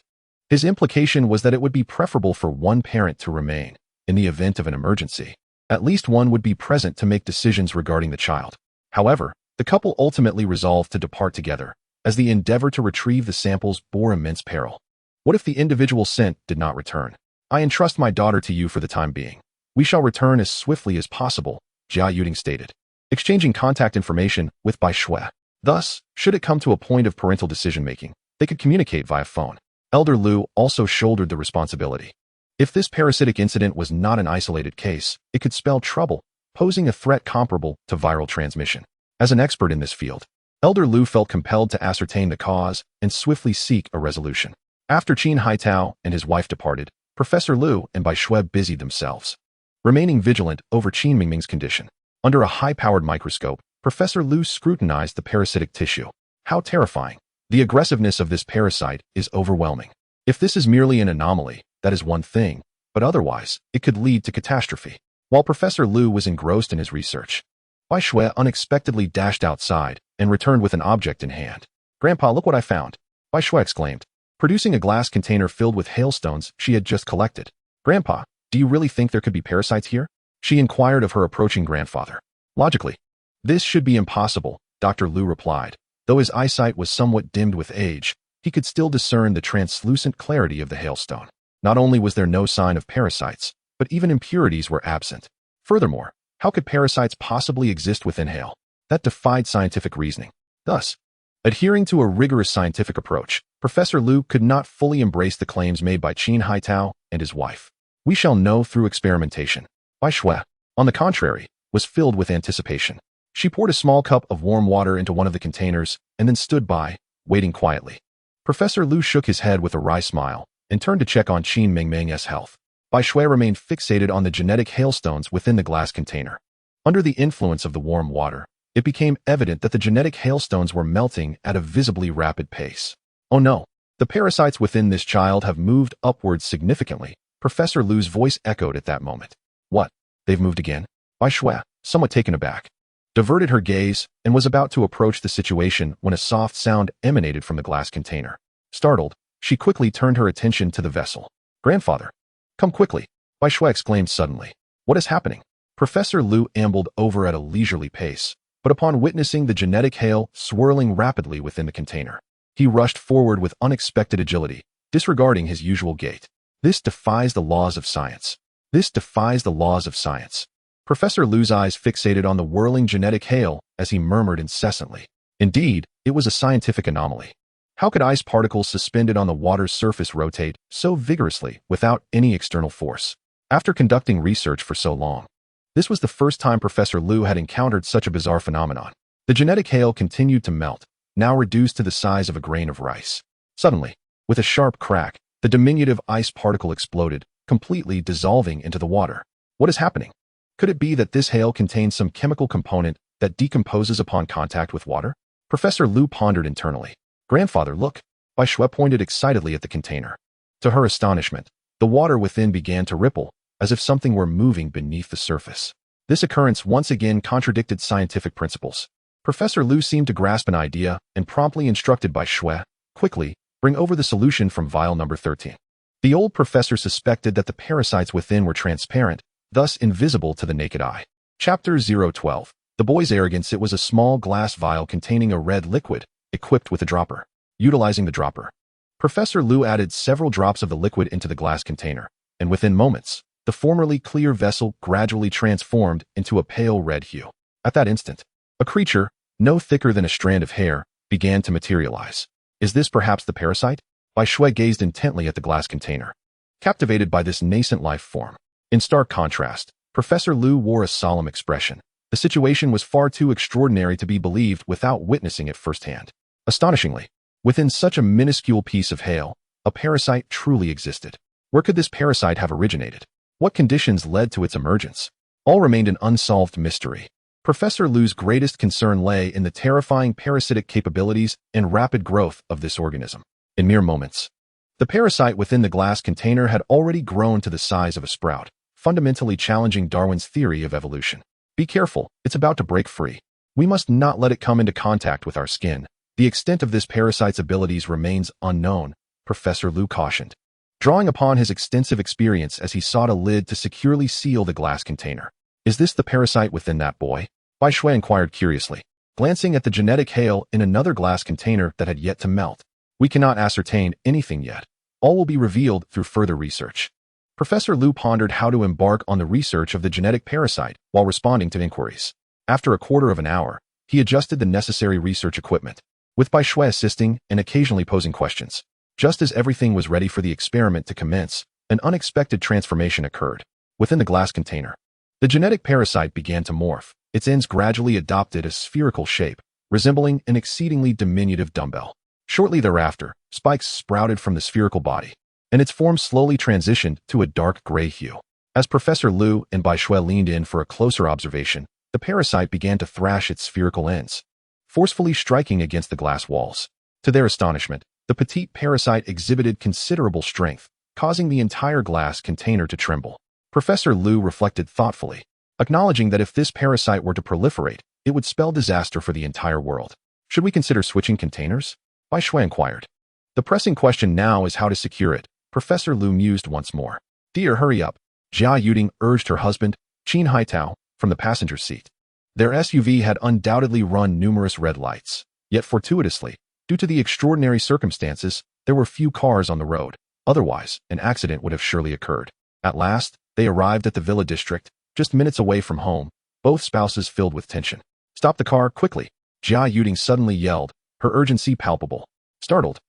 His implication was that it would be preferable for one parent to remain. In the event of an emergency, at least one would be present to make decisions regarding the child. However, the couple ultimately resolved to depart together, as the endeavor to retrieve the samples bore immense peril. What if the individual sent did not return? I entrust my daughter to you for the time being. We shall return as swiftly as possible, Jia Yuding stated, exchanging contact information with Bai Shui. Thus, should it come to a point of parental decision-making, they could communicate via phone. Elder Lu also shouldered the responsibility. If this parasitic incident was not an isolated case, it could spell trouble, posing a threat comparable to viral transmission. As an expert in this field, Elder Lu felt compelled to ascertain the cause and swiftly seek a resolution. After Qin Hai Tao and his wife departed, Professor Lu and Bai Shui busied themselves, remaining vigilant over Qin Mingming's condition. Under a high-powered microscope, Professor Lu scrutinized the parasitic tissue. How terrifying! The aggressiveness of this parasite is overwhelming. If this is merely an anomaly, that is one thing, but otherwise, it could lead to catastrophe. While Professor Lu was engrossed in his research, Bai Shui unexpectedly dashed outside and returned with an object in hand. Grandpa, look what I found, Bai Shui exclaimed, producing a glass container filled with hailstones she had just collected. Grandpa, do you really think there could be parasites here? She inquired of her approaching grandfather. Logically, this should be impossible, Dr. Lu replied. Though his eyesight was somewhat dimmed with age, he could still discern the translucent clarity of the hailstone. Not only was there no sign of parasites, but even impurities were absent. Furthermore, how could parasites possibly exist within hail? That defied scientific reasoning. Thus, adhering to a rigorous scientific approach, Professor Lu could not fully embrace the claims made by Qin Haitao and his wife. We shall know through experimentation. Bai Shui, on the contrary, was filled with anticipation. She poured a small cup of warm water into one of the containers and then stood by, waiting quietly. Professor Lu shook his head with a wry smile and turned to check on Qin Mengmeng's health. Bai Shui remained fixated on the genetic hailstones within the glass container. Under the influence of the warm water, it became evident that the genetic hailstones were melting at a visibly rapid pace. Oh no, the parasites within this child have moved upwards significantly. Professor Lu's voice echoed at that moment. What? They've moved again? Bai Shui, somewhat taken aback, diverted her gaze and was about to approach the situation when a soft sound emanated from the glass container. Startled, she quickly turned her attention to the vessel. Grandfather, come quickly, Bai Shui exclaimed suddenly. What is happening? Professor Lu ambled over at a leisurely pace, but upon witnessing the genetic hail swirling rapidly within the container, he rushed forward with unexpected agility, disregarding his usual gait. This defies the laws of science. This defies the laws of science. Professor Lu's eyes fixated on the whirling genetic hail as he murmured incessantly. Indeed, it was a scientific anomaly. How could ice particles suspended on the water's surface rotate so vigorously without any external force? After conducting research for so long, this was the first time Professor Lu had encountered such a bizarre phenomenon. The genetic hail continued to melt, now reduced to the size of a grain of rice. Suddenly, with a sharp crack, the diminutive ice particle exploded, completely dissolving into the water. What is happening? Could it be that this hail contains some chemical component that decomposes upon contact with water? Professor Lu pondered internally. Grandfather, look. Bai Shui pointed excitedly at the container. To her astonishment, the water within began to ripple, as if something were moving beneath the surface. This occurrence once again contradicted scientific principles. Professor Lu seemed to grasp an idea and promptly instructed Bai Shui, quickly, bring over the solution from vial number 13. The old professor suspected that the parasites within were transparent, thus invisible to the naked eye. Chapter 012. The boy's arrogance. It was a small glass vial containing a red liquid, equipped with a dropper. Utilizing the dropper, Professor Lu added several drops of the liquid into the glass container, and within moments, the formerly clear vessel gradually transformed into a pale red hue. At that instant, a creature, no thicker than a strand of hair, began to materialize. Is this perhaps the parasite? Bai Shui gazed intently at the glass container, captivated by this nascent life form. In stark contrast, Professor Lu wore a solemn expression. The situation was far too extraordinary to be believed without witnessing it firsthand. Astonishingly, within such a minuscule piece of hail, a parasite truly existed. Where could this parasite have originated? What conditions led to its emergence? All remained an unsolved mystery. Professor Lu's greatest concern lay in the terrifying parasitic capabilities and rapid growth of this organism. In mere moments, the parasite within the glass container had already grown to the size of a sprout, fundamentally challenging Darwin's theory of evolution. Be careful, it's about to break free. We must not let it come into contact with our skin. The extent of this parasite's abilities remains unknown, Professor Lu cautioned, drawing upon his extensive experience as he sought a lid to securely seal the glass container. Is this the parasite within that boy? Bai Shui inquired curiously, glancing at the genetic hail in another glass container that had yet to melt. We cannot ascertain anything yet. All will be revealed through further research. Professor Lu pondered how to embark on the research of the genetic parasite while responding to inquiries. After a quarter of an hour, he adjusted the necessary research equipment, with Bai Shui assisting and occasionally posing questions. Just as everything was ready for the experiment to commence, an unexpected transformation occurred. Within the glass container, the genetic parasite began to morph. Its ends gradually adopted a spherical shape, resembling an exceedingly diminutive dumbbell. Shortly thereafter, spikes sprouted from the spherical body, and its form slowly transitioned to a dark gray hue. As Professor Lu and Bai Shui leaned in for a closer observation, the parasite began to thrash its spherical ends, forcefully striking against the glass walls. To their astonishment, the petite parasite exhibited considerable strength, causing the entire glass container to tremble. Professor Lu reflected thoughtfully, acknowledging that if this parasite were to proliferate, it would spell disaster for the entire world. Should we consider switching containers? Bai Shui inquired. The pressing question now is how to secure it. Professor Lu mused once more. Dear, hurry up, Jia Yuding urged her husband, Qin Haitao, from the passenger seat. Their SUV had undoubtedly run numerous red lights, yet fortuitously, due to the extraordinary circumstances, there were few cars on the road. Otherwise, an accident would have surely occurred. At last, they arrived at the villa district, just minutes away from home, both spouses filled with tension. "Stop the car, quickly!" Jia Yuding suddenly yelled, her urgency palpable. Startled,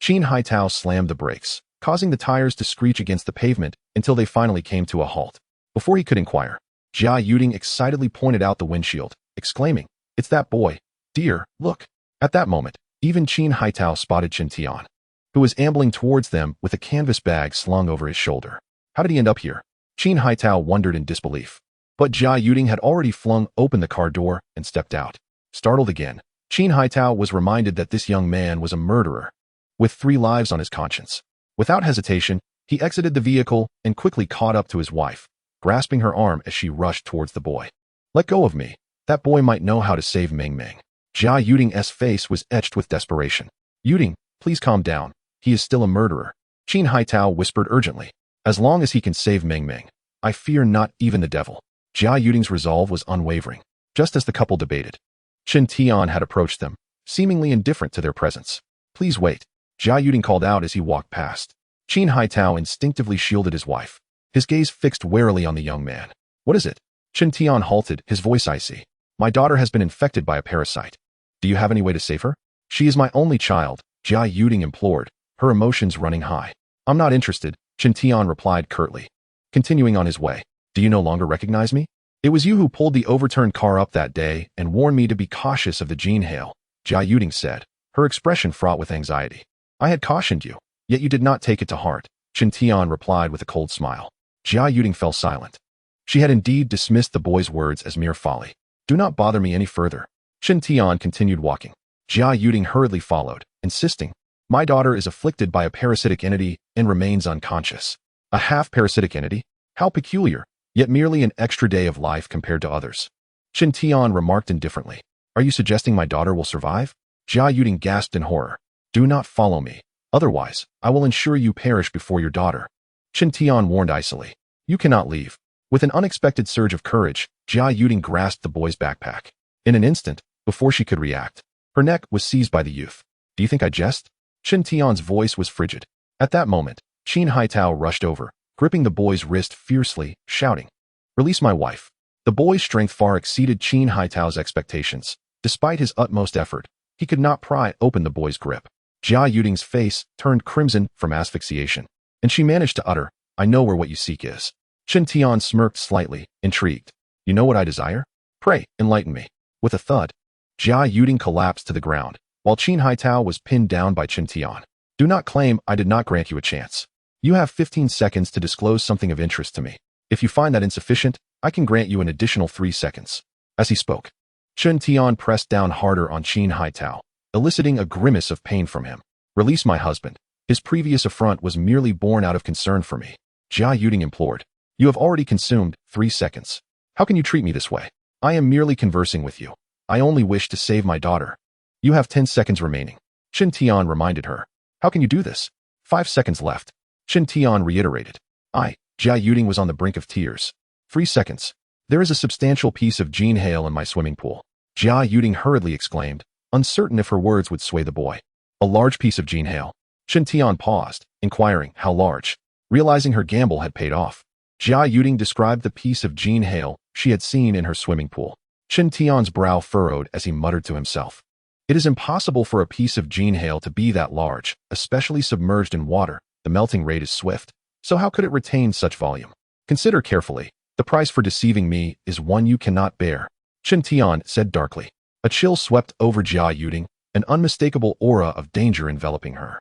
Qin Haitao slammed the brakes, causing the tires to screech against the pavement until they finally came to a halt. Before he could inquire, Jia Yuding excitedly pointed out the windshield, exclaiming, "It's that boy! Dear, look!" At that moment, even Qin Haitao spotted Chen Tian, who was ambling towards them with a canvas bag slung over his shoulder. How did he end up here? Qin Haitao wondered in disbelief. But Jia Yuding had already flung open the car door and stepped out. Startled again, Qin Haitao was reminded that this young man was a murderer, with 3 lives on his conscience. Without hesitation, he exited the vehicle and quickly caught up to his wife, grasping her arm as she rushed towards the boy. "Let go of me. That boy might know how to save Meng Meng." Jia Yuding's face was etched with desperation. "Yuding, please calm down. He is still a murderer," Qin Haitao whispered urgently. "As long as he can save Meng Meng, I fear not even the devil." Jia Yuding's resolve was unwavering. Just as the couple debated, Chen Tian had approached them, seemingly indifferent to their presence. "Please wait," Jia Yuding called out as he walked past. Qin Haitao instinctively shielded his wife, his gaze fixed warily on the young man. "What is it?" Chen Tian halted, his voice icy. "My daughter has been infected by a parasite. Do you have any way to save her?" "She is my only child," Jia Yuding implored, her emotions running high. "I'm not interested," Chen Tian replied curtly, continuing on his way. "Do you no longer recognize me? It was you who pulled the overturned car up that day and warned me to be cautious of the Jin hail," Jia Yuding said, her expression fraught with anxiety. "I had cautioned you, yet you did not take it to heart," Chen Tian replied with a cold smile. Jia Yuding fell silent. She had indeed dismissed the boy's words as mere folly. "Do not bother me any further." Chen Tian continued walking. Jia Yuding hurriedly followed, insisting, "My daughter is afflicted by a parasitic entity and remains unconscious." "A half-parasitic entity? How peculiar, yet merely an extra day of life compared to others." Chen Tian remarked indifferently. "Are you suggesting my daughter will survive?" Jia Yuding gasped in horror. "Do not follow me. Otherwise, I will ensure you perish before your daughter," Chen Tian warned icily. "You cannot leave." With an unexpected surge of courage, Jia Yuding grasped the boy's backpack. In an instant, before she could react, her neck was seized by the youth. "Do you think I jest?" Chen Tian's voice was frigid. At that moment, Qin Haitao rushed over, gripping the boy's wrist fiercely, shouting, "Release my wife." The boy's strength far exceeded Qin Haitao's expectations. Despite his utmost effort, he could not pry open the boy's grip. Jia Yuding's face turned crimson from asphyxiation, and she managed to utter, "I know where what you seek is." Chen Tian smirked slightly, intrigued. "You know what I desire? Pray, enlighten me." With a thud, Jia Yuding collapsed to the ground, while Qin Haitao was pinned down by Chen Tian. "Do not claim I did not grant you a chance. You have 15 seconds to disclose something of interest to me. If you find that insufficient, I can grant you an additional 3 seconds. As he spoke, Chen Tian pressed down harder on Qin Haitao, eliciting a grimace of pain from him. "Release my husband. His previous affront was merely born out of concern for me," Jia Yuding implored. "You have already consumed 3 seconds. How can you treat me this way? I am merely conversing with you. I only wish to save my daughter." "You have 10 seconds remaining," Chen Tian reminded her. "How can you do this?" 5 seconds left, Chen Tian reiterated. Jia Yuding was on the brink of tears. 3 seconds. "There is a substantial piece of Jin hail in my swimming pool," Jia Yuding hurriedly exclaimed, uncertain if her words would sway the boy. "A large piece of Jin hail." Chen Tian paused, inquiring, "How large?" Realizing her gamble had paid off, Jia Yuding described the piece of Jin hail she had seen in her swimming pool. Chen Tian's brow furrowed as he muttered to himself. "It is impossible for a piece of Jin hail to be that large, especially submerged in water. The melting rate is swift, so how could it retain such volume? Consider carefully. The price for deceiving me is one you cannot bear," Chen Tian said darkly. A chill swept over Jia Yuding, an unmistakable aura of danger enveloping her.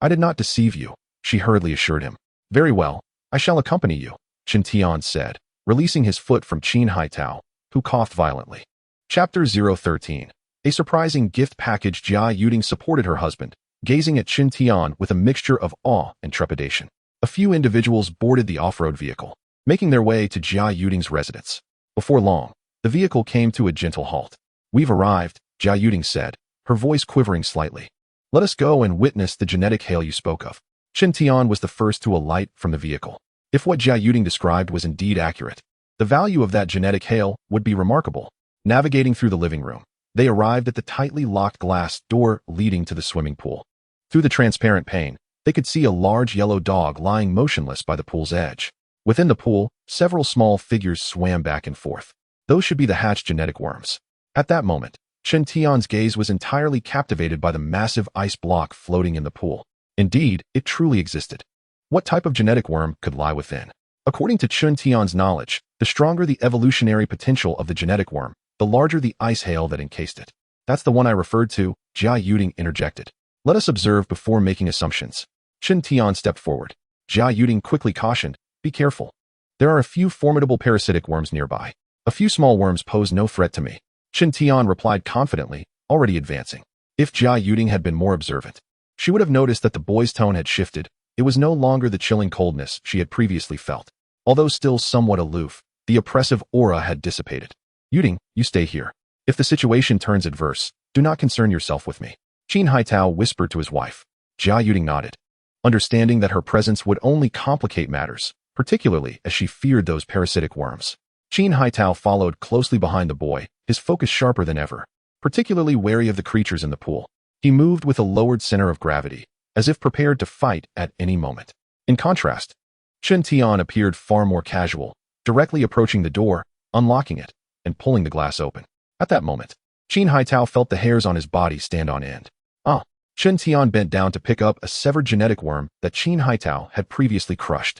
"I did not deceive you," she hurriedly assured him. "Very well, I shall accompany you," Chen Tian said, releasing his foot from Qin Haitao, who coughed violently. Chapter 013. A surprising gift package. Jia Yuding supported her husband, gazing at Chen Tian with a mixture of awe and trepidation. A few individuals boarded the off-road vehicle, making their way to Jia Yuding's residence. Before long, the vehicle came to a gentle halt. "We've arrived," Jia Yuding said, her voice quivering slightly. "Let us go and witness the genetic hail you spoke of." Chen Tian was the first to alight from the vehicle. If what Jia Yuding described was indeed accurate, the value of that genetic hail would be remarkable. Navigating through the living room, they arrived at the tightly locked glass door leading to the swimming pool. Through the transparent pane, They could see a large yellow dog lying motionless by the pool's edge. Within the pool, several small figures swam back and forth. Those should be the hatched genetic worms. At that moment, Chen Tian's gaze was entirely captivated by the massive ice block floating in the pool. Indeed, it truly existed. What type of genetic worm could lie within? According to Chen Tian's knowledge, the stronger the evolutionary potential of the genetic worm, the larger the ice hail that encased it. That's the one I referred to, Jia Yuding interjected. Let us observe before making assumptions. Chen Tian stepped forward. Jia Yuding quickly cautioned, be careful. There are a few formidable parasitic worms nearby. A few small worms pose no threat to me. Chen Tian replied confidently, already advancing. If Jia Yuding had been more observant, she would have noticed that the boy's tone had shifted. It was no longer the chilling coldness she had previously felt. Although still somewhat aloof, the oppressive aura had dissipated. Yuding, you stay here. If the situation turns adverse, do not concern yourself with me. Qin Haitao whispered to his wife. Jia Yuding nodded, understanding that her presence would only complicate matters, particularly as she feared those parasitic worms. Qin Haitao followed closely behind the boy, his focus sharper than ever, particularly wary of the creatures in the pool. He moved with a lowered center of gravity, as if prepared to fight at any moment. In contrast, Chen Tian appeared far more casual, directly approaching the door, unlocking it, and pulling the glass open. At that moment, Qin Haitao felt the hairs on his body stand on end. Chen Tian bent down to pick up a severed genetic worm that Qin Haitao had previously crushed.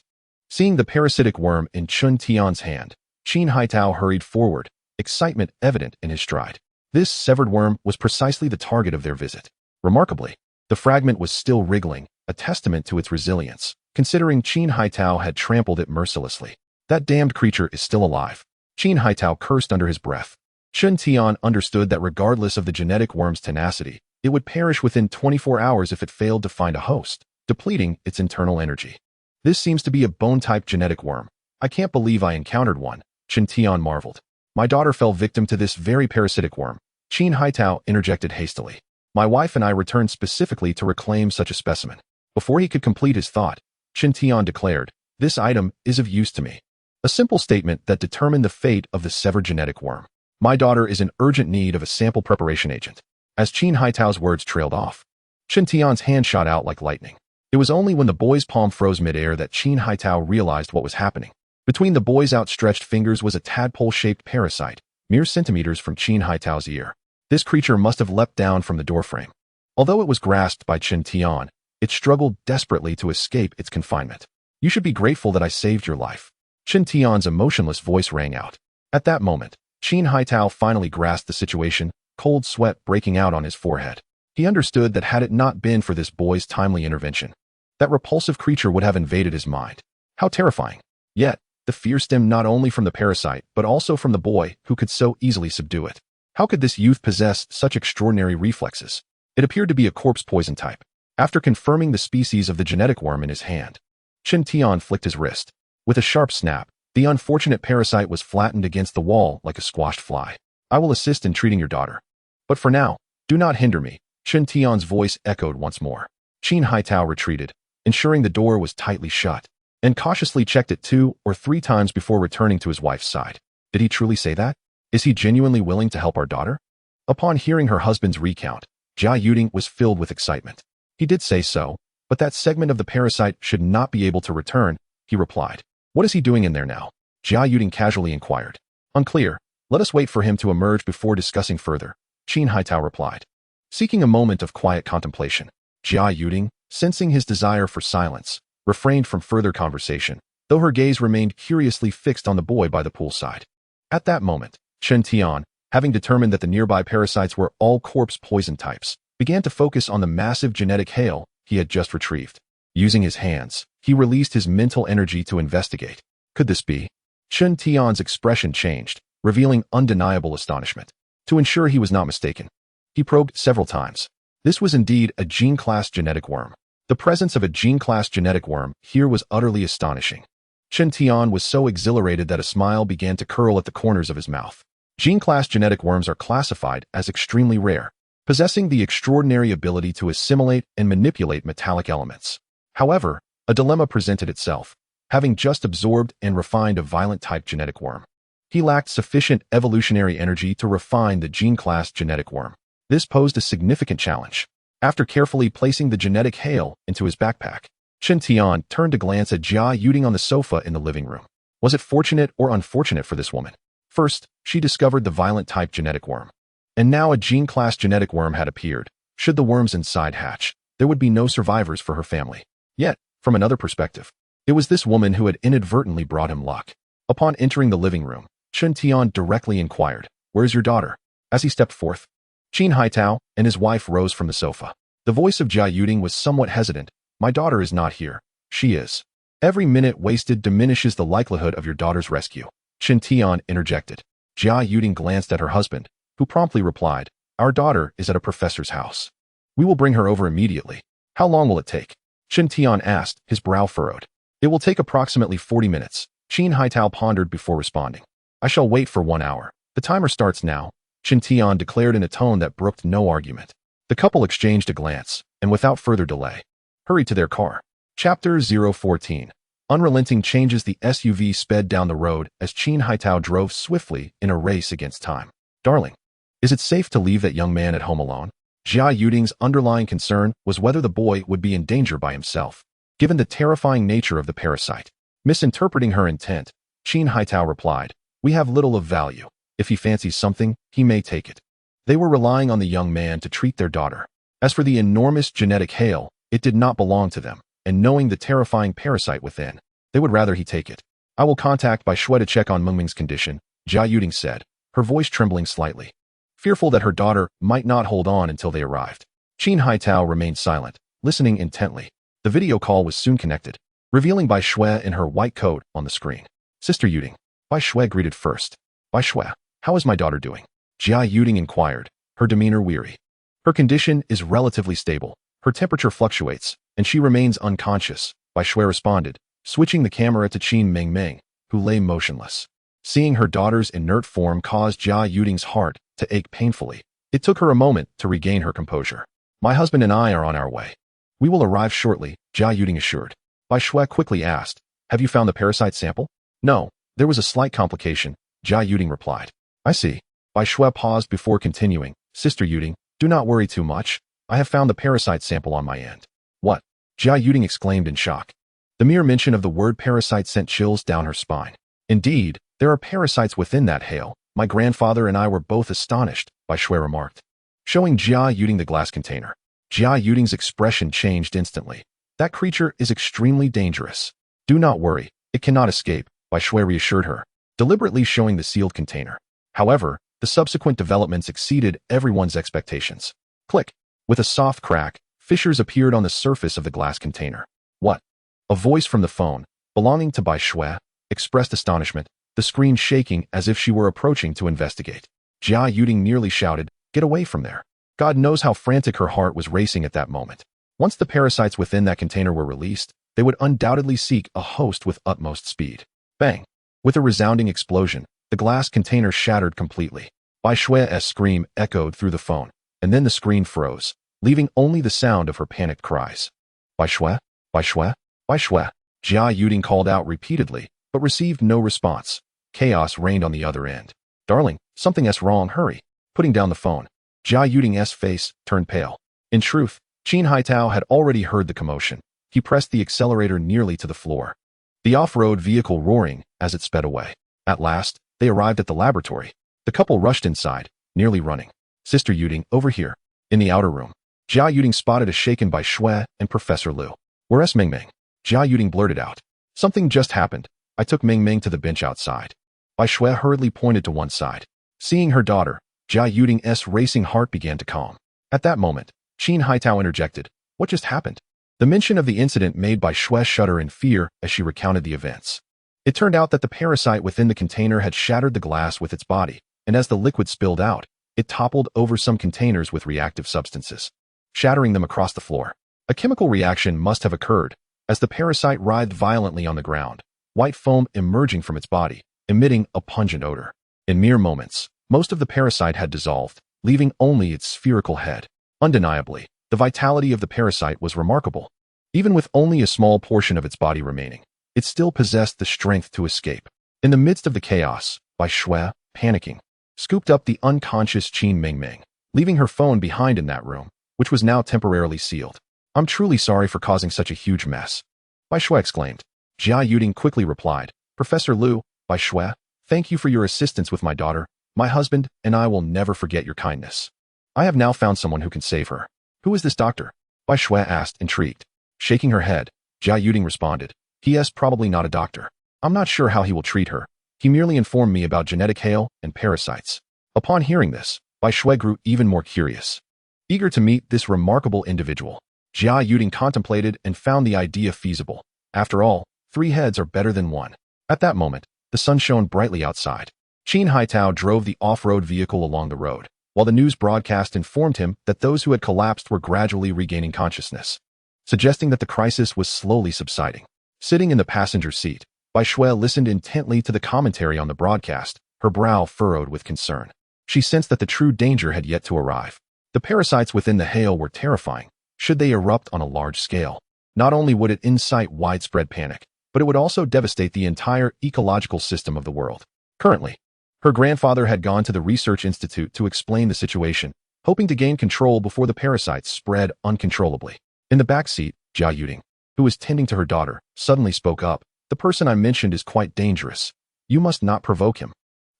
Seeing the parasitic worm in Chen Tian's hand, Qin Haitao hurried forward, excitement evident in his stride. This severed worm was precisely the target of their visit. Remarkably, the fragment was still wriggling, a testament to its resilience, considering Qin Haitao had trampled it mercilessly. That damned creature is still alive. Qin Haitao cursed under his breath. Chen Tian understood that regardless of the genetic worm's tenacity, it would perish within 24 hours if it failed to find a host, depleting its internal energy. This seems to be a bone-type genetic worm. I can't believe I encountered one, Chen Tian marveled. My daughter fell victim to this very parasitic worm. Qin Haitao interjected hastily. My wife and I returned specifically to reclaim such a specimen. Before he could complete his thought, Chen Tian declared, this item is of use to me. A simple statement that determined the fate of the severed genetic worm. My daughter is in urgent need of a sample preparation agent. As Qin Haitao's words trailed off, Chen Tian's hand shot out like lightning. It was only when the boy's palm froze midair that Qin Haitao realized what was happening. Between the boy's outstretched fingers was a tadpole-shaped parasite, mere centimeters from Qin Haitao's ear. This creature must have leapt down from the doorframe. Although it was grasped by Chen Tian, it struggled desperately to escape its confinement. You should be grateful that I saved your life. Chen Tian's emotionless voice rang out. At that moment, Qin Haitao finally grasped the situation, cold sweat breaking out on his forehead. He understood that had it not been for this boy's timely intervention, that repulsive creature would have invaded his mind. How terrifying. Yet, the fear stemmed not only from the parasite, but also from the boy who could so easily subdue it. How could this youth possess such extraordinary reflexes? It appeared to be a corpse poison type. After confirming the species of the genetic worm in his hand, Chen Tian flicked his wrist. With a sharp snap, the unfortunate parasite was flattened against the wall like a squashed fly. I will assist in treating your daughter. But for now, do not hinder me. Chen Tian's voice echoed once more. Qin Haitao retreated, ensuring the door was tightly shut, and cautiously checked it 2 or 3 times before returning to his wife's side. Did he truly say that? Is he genuinely willing to help our daughter? Upon hearing her husband's recount, Jia Yuding was filled with excitement. He did say so, but that segment of the parasite should not be able to return, he replied. What is he doing in there now? Jia Yuding casually inquired. Unclear. Let us wait for him to emerge before discussing further, Qin Haitao replied. Seeking a moment of quiet contemplation, Jia Yuding, sensing his desire for silence, refrained from further conversation, though her gaze remained curiously fixed on the boy by the poolside. At that moment, Chen Tian, having determined that the nearby parasites were all corpse poison types, began to focus on the massive genetic hail he had just retrieved. Using his hands, he released his mental energy to investigate. Could this be? Chen Tian's expression changed, revealing undeniable astonishment. To ensure he was not mistaken, he probed several times. This was indeed a gene-class genetic worm. The presence of a gene-class genetic worm here was utterly astonishing. Chen Tian was so exhilarated that a smile began to curl at the corners of his mouth. Gene-class genetic worms are classified as extremely rare, possessing the extraordinary ability to assimilate and manipulate metallic elements. However, a dilemma presented itself, having just absorbed and refined a violent-type genetic worm. He lacked sufficient evolutionary energy to refine the gene-class genetic worm. This posed a significant challenge. After carefully placing the genetic hail into his backpack, Chen Tian turned to glance at Jia Yuding on the sofa in the living room. Was it fortunate or unfortunate for this woman? First, she discovered the violent type genetic worm. And now a gene-class genetic worm had appeared. Should the worms inside hatch, there would be no survivors for her family. Yet, from another perspective, it was this woman who had inadvertently brought him luck. Upon entering the living room, Chen Tian directly inquired, "Where's your daughter?" As he stepped forth, Qin Haitao and his wife rose from the sofa. The voice of Jia Yuding was somewhat hesitant. "My daughter is not here. She is. Every minute wasted diminishes the likelihood of your daughter's rescue." Chen Tian interjected. Jia Yuding glanced at her husband, who promptly replied, "Our daughter is at a professor's house. We will bring her over immediately. How long will it take?" Chen Tian asked, his brow furrowed. "It will take approximately 40 minutes. Qin Haitao pondered before responding. "I shall wait for 1 hour. The timer starts now," Chen Tian declared in a tone that brooked no argument. The couple exchanged a glance, and without further delay, hurried to their car. Chapter 014. Unrelenting changes. The SUV sped down the road as Qin Haitao drove swiftly in a race against time. "Darling, is it safe to leave that young man at home alone?" Jia Yuding's underlying concern was whether the boy would be in danger by himself, given the terrifying nature of the parasite. Misinterpreting her intent, Qin Haitao replied, "We have little of value. If he fancies something, he may take it." They were relying on the young man to treat their daughter. As for the enormous genetic hail, it did not belong to them, and knowing the terrifying parasite within, they would rather he take it. "I will contact Bai Shui to check on Mengming's condition," Jia Yuding said, her voice trembling slightly, fearful that her daughter might not hold on until they arrived. Qin Haitao remained silent, listening intently. The video call was soon connected, revealing Bai Shui in her white coat on the screen. "Sister Yuding," Bai Shui greeted first. "Bai Shui, how is my daughter doing?" Jia Yuding inquired, her demeanor weary. "Her condition is relatively stable. Her temperature fluctuates, and she remains unconscious," Bai Shui responded, switching the camera to Qin Mengming, who lay motionless. Seeing her daughter's inert form caused Jia Yuding's heart to ache painfully. It took her a moment to regain her composure. "My husband and I are on our way. We will arrive shortly," Jia Yuding assured. Bai Shui quickly asked, "Have you found the parasite sample?" "No, there was a slight complication," Jia Yuding replied. "I see." Bai Shui paused before continuing, "Sister Yuding, do not worry too much. I have found the parasite sample on my end." "What?" Jia Yuding exclaimed in shock. The mere mention of the word parasite sent chills down her spine. "Indeed, there are parasites within that hail. My grandfather and I were both astonished," Bai Shui remarked, showing Jia Yuding the glass container. Jia Yuding's expression changed instantly. "That creature is extremely dangerous. Do not worry, it cannot escape," Bai Shui reassured her, deliberately showing the sealed container. However, the subsequent developments exceeded everyone's expectations. Click. With a soft crack, fissures appeared on the surface of the glass container. "What?" A voice from the phone, belonging to Bai Shui, expressed astonishment, the screen shaking as if she were approaching to investigate. Jia Yuding nearly shouted, "Get away from there." God knows how frantic her heart was racing at that moment. Once the parasites within that container were released, they would undoubtedly seek a host with utmost speed. Bang! With a resounding explosion, the glass container shattered completely. Bai Shui's scream echoed through the phone, and then the screen froze, leaving only the sound of her panicked cries. "Bai Shui? Bai Shui? Bai Shui?" Jia Yuding called out repeatedly, but received no response. Chaos reigned on the other end. "Darling, something's wrong, hurry." Putting down the phone, Jia Yuding's face turned pale. In truth, Qin Haitao had already heard the commotion. He pressed the accelerator nearly to the floor, the off-road vehicle roaring as it sped away. At last, they arrived at the laboratory. The couple rushed inside, nearly running. "Sister Yuding, over here." In the outer room, Jia Yuding spotted a shaken Bai Shui and Professor Liu. "Where's Mengming?" Jia Yuding blurted out. "Something just happened. I took Mengming to the bench outside." Bai Shui hurriedly pointed to one side. Seeing her daughter, Jia Yuding's racing heart began to calm. At that moment, Qin Haitao interjected, "What just happened?" The mention of the incident made Bai Shui shudder in fear as she recounted the events. It turned out that the parasite within the container had shattered the glass with its body, and as the liquid spilled out, it toppled over some containers with reactive substances, shattering them across the floor. A chemical reaction must have occurred, as the parasite writhed violently on the ground, white foam emerging from its body, emitting a pungent odor. In mere moments, most of the parasite had dissolved, leaving only its spherical head. Undeniably, the vitality of the parasite was remarkable. Even with only a small portion of its body remaining, it still possessed the strength to escape. In the midst of the chaos, Bai Shui, panicking, scooped up the unconscious Qin Mengming. Leaving her phone behind in that room, which was now temporarily sealed. I'm truly sorry for causing such a huge mess. Bai Shui exclaimed. Jia Yuding quickly replied, Professor Liu, Bai Shui, thank you for your assistance with my daughter. My husband and I will never forget your kindness. I have now found someone who can save her. Who is this doctor? Bai Shui asked, intrigued. Shaking her head, Jia Yuding responded, he is probably not a doctor. I'm not sure how he will treat her. He merely informed me about genetic hail and parasites. Upon hearing this, Bai Shui grew even more curious. Eager to meet this remarkable individual, Jia Yuding contemplated and found the idea feasible. After all, 3 heads are better than 1. At that moment, the sun shone brightly outside. Qin Haitao drove the off-road vehicle along the road, while the news broadcast informed him that those who had collapsed were gradually regaining consciousness, suggesting that the crisis was slowly subsiding. Sitting in the passenger seat, Bai Shui listened intently to the commentary on the broadcast, her brow furrowed with concern. She sensed that the true danger had yet to arrive. The parasites within the hail were terrifying. Should they erupt on a large scale, not only would it incite widespread panic, but it would also devastate the entire ecological system of the world. Currently, her grandfather had gone to the research institute to explain the situation, hoping to gain control before the parasites spread uncontrollably. In the back seat, Jia Yuding, who was tending to her daughter, suddenly spoke up. The person I mentioned is quite dangerous. You must not provoke him.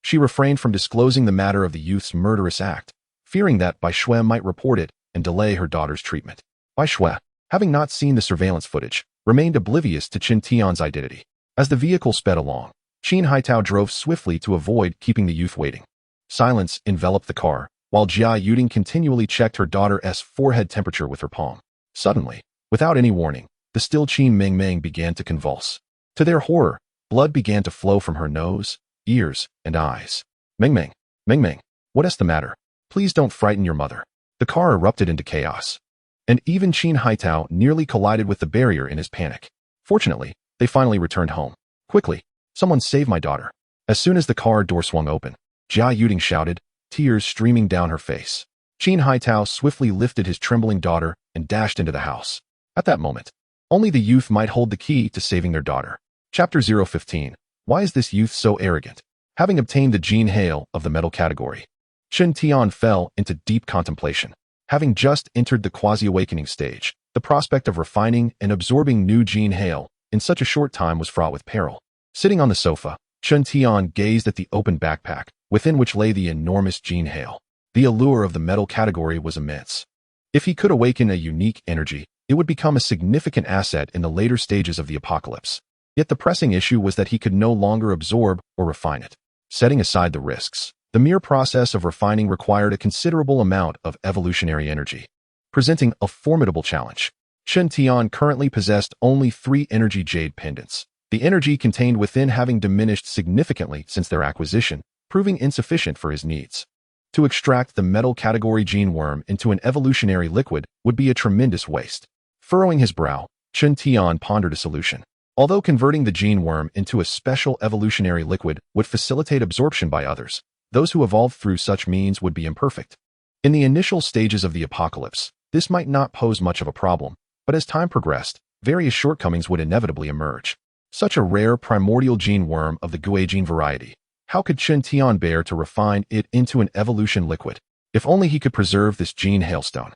She refrained from disclosing the matter of the youth's murderous act, fearing that Bai Shui might report it and delay her daughter's treatment. Bai Shui, having not seen the surveillance footage, remained oblivious to Qin Tian's identity. As the vehicle sped along, Qin Haitao drove swiftly to avoid keeping the youth waiting. Silence enveloped the car, while Jia Yuding continually checked her daughter's forehead temperature with her palm. Suddenly, without any warning, the still Qin Mengmeng began to convulse. To their horror, blood began to flow from her nose, ears, and eyes. Mengmeng, Mengmeng, what is the matter? Please don't frighten your mother. The car erupted into chaos, and even Qin Haitao nearly collided with the barrier in his panic. Fortunately, they finally returned home. Quickly, someone save my daughter. As soon as the car door swung open, Jia Yuding shouted, tears streaming down her face. Qin Haitao swiftly lifted his trembling daughter and dashed into the house. At that moment, only the youth might hold the key to saving their daughter. Chapter 015. Why is this youth so arrogant? Having obtained the gene hail of the metal category, Qin Tian fell into deep contemplation. Having just entered the quasi-awakening stage, the prospect of refining and absorbing new gene hail in such a short time was fraught with peril. Sitting on the sofa, Qin Tian gazed at the open backpack, within which lay the enormous gene hail. The allure of the metal category was immense. If he could awaken a unique energy, it would become a significant asset in the later stages of the apocalypse. Yet the pressing issue was that he could no longer absorb or refine it. Setting aside the risks, the mere process of refining required a considerable amount of evolutionary energy, presenting a formidable challenge. Qin Tian currently possessed only 3 energy jade pendants, the energy contained within having diminished significantly since their acquisition, proving insufficient for his needs. To extract the metal category gene worm into an evolutionary liquid would be a tremendous waste. Furrowing his brow, Qin Tian pondered a solution. Although converting the gene worm into a special evolutionary liquid would facilitate absorption by others, those who evolved through such means would be imperfect. In the initial stages of the apocalypse, this might not pose much of a problem, but as time progressed, various shortcomings would inevitably emerge. Such a rare primordial gene worm of the Gui gene variety, how could Qin Tian bear to refine it into an evolution liquid? If only he could preserve this gene hailstone.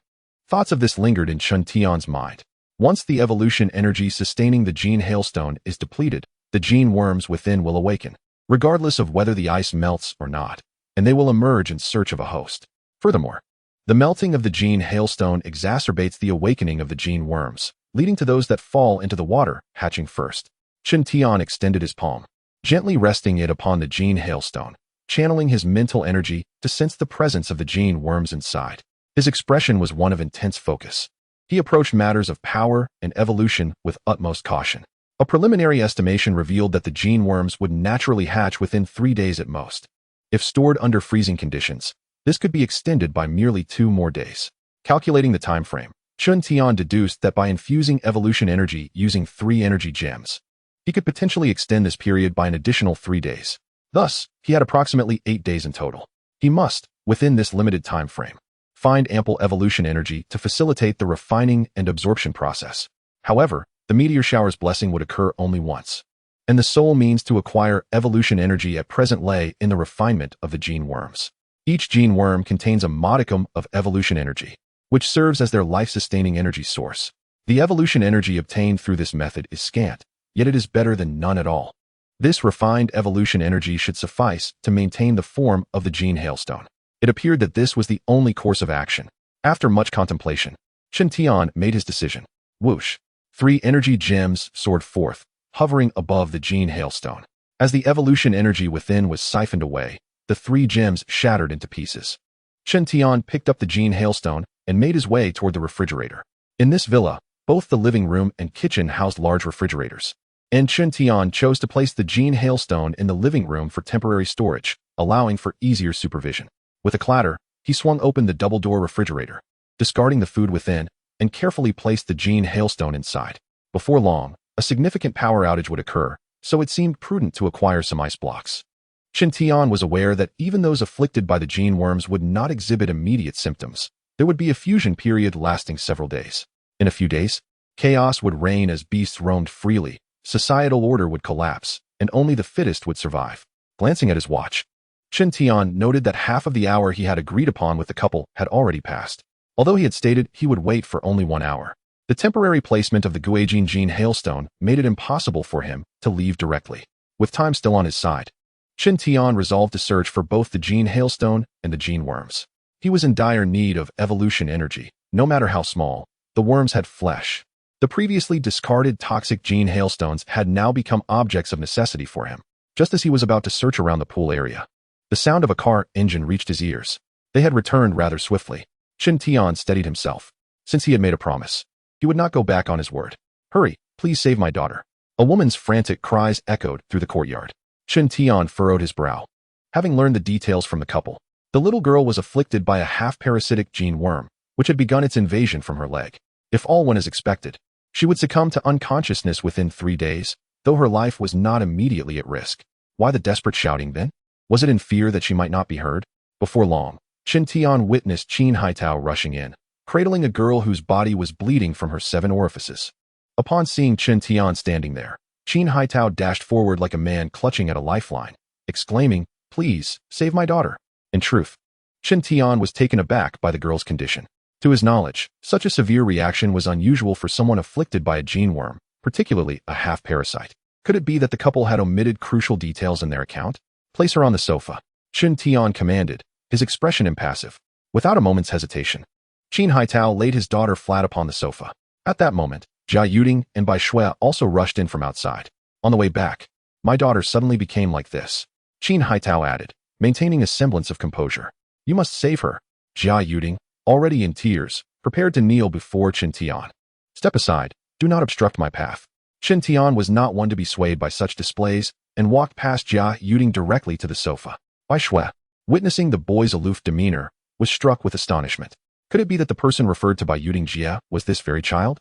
Thoughts of this lingered in Qin Tian's mind. Once the evolution energy sustaining the gene hailstone is depleted, the gene worms within will awaken, regardless of whether the ice melts or not, and they will emerge in search of a host. Furthermore, the melting of the gene hailstone exacerbates the awakening of the gene worms, leading to those that fall into the water hatching first. Qin Tian extended his palm, gently resting it upon the gene hailstone, channeling his mental energy to sense the presence of the gene worms inside. His expression was one of intense focus. He approached matters of power and evolution with utmost caution. A preliminary estimation revealed that the gene worms would naturally hatch within 3 days at most. If stored under freezing conditions, this could be extended by merely 2 more days. Calculating the time frame, Qin Tian deduced that by infusing evolution energy using 3 energy gems, he could potentially extend this period by an additional 3 days. Thus, he had approximately 8 days in total. He must, within this limited time frame, find ample evolution energy to facilitate the refining and absorption process. However, the meteor shower's blessing would occur only once, and the sole means to acquire evolution energy at present lay in the refinement of the gene worms. Each gene worm contains a modicum of evolution energy. which serves as their life-sustaining energy source. The evolution energy obtained through this method is scant, yet it is better than none at all. This refined evolution energy should suffice to maintain the form of the gene hailstone. It appeared that this was the only course of action. After much contemplation, Chen Tian made his decision. Whoosh! 3 energy gems soared forth, hovering above the gene hailstone. As the evolution energy within was siphoned away, the 3 gems shattered into pieces. Chen Tian picked up the gene hailstone and made his way toward the refrigerator. In this villa, both the living room and kitchen housed large refrigerators, and Chen Tian chose to place the gene hailstone in the living room for temporary storage, allowing for easier supervision. With a clatter, he swung open the double-door refrigerator, discarding the food within, and carefully placed the gene hailstone inside. Before long, a significant power outage would occur, so it seemed prudent to acquire some ice blocks. Chen Tian was aware that even those afflicted by the gene worms would not exhibit immediate symptoms. There would be a fusion period lasting several days. In a few days, chaos would reign as beasts roamed freely, societal order would collapse, and only the fittest would survive. Glancing at his watch, Chen Tian noted that half of the hour he had agreed upon with the couple had already passed. Although he had stated he would wait for only 1 hour, the temporary placement of the Guijin gene hailstone made it impossible for him to leave directly. With time still on his side, Chen Tian resolved to search for both the gene hailstone and the gene worms. He was in dire need of evolution energy. No matter how small, the worms had flesh. The previously discarded toxic gene hailstones had now become objects of necessity for him. Just as he was about to search around the pool area, the sound of a car engine reached his ears. They had returned rather swiftly. Chen Tian steadied himself. Since he had made a promise, he would not go back on his word. Hurry, please save my daughter. A woman's frantic cries echoed through the courtyard. Chen Tian furrowed his brow. Having learned the details from the couple, the little girl was afflicted by a half-parasitic gene worm, which had begun its invasion from her leg. If all went as expected, she would succumb to unconsciousness within 3 days, though her life was not immediately at risk. Why the desperate shouting then? Was it in fear that she might not be heard? Before long, Chen Tian witnessed Qin Haitao rushing in, cradling a girl whose body was bleeding from her 7 orifices. Upon seeing Chen Tian standing there, Qin Haitao dashed forward like a man clutching at a lifeline, exclaiming, "Please, save my daughter." In truth, Chen Tian was taken aback by the girl's condition. To his knowledge, such a severe reaction was unusual for someone afflicted by a gene worm, particularly a half-parasite. Could it be that the couple had omitted crucial details in their account? Place her on the sofa, Chen Tian commanded, his expression impassive. Without a moment's hesitation, Qin Haitao laid his daughter flat upon the sofa. At that moment, Jia Yuding and Bai Shui also rushed in from outside. On the way back, my daughter suddenly became like this, Qin Haitao added, maintaining a semblance of composure. You must save her. Jia Yuding, already in tears, prepared to kneel before Chen Tian. Step aside, do not obstruct my path. Chen Tian was not one to be swayed by such displays, and walked past Jia Yuding directly to the sofa. Bai Shui, witnessing the boy's aloof demeanor, was struck with astonishment. Could it be that the person referred to by Yuding Jia was this very child?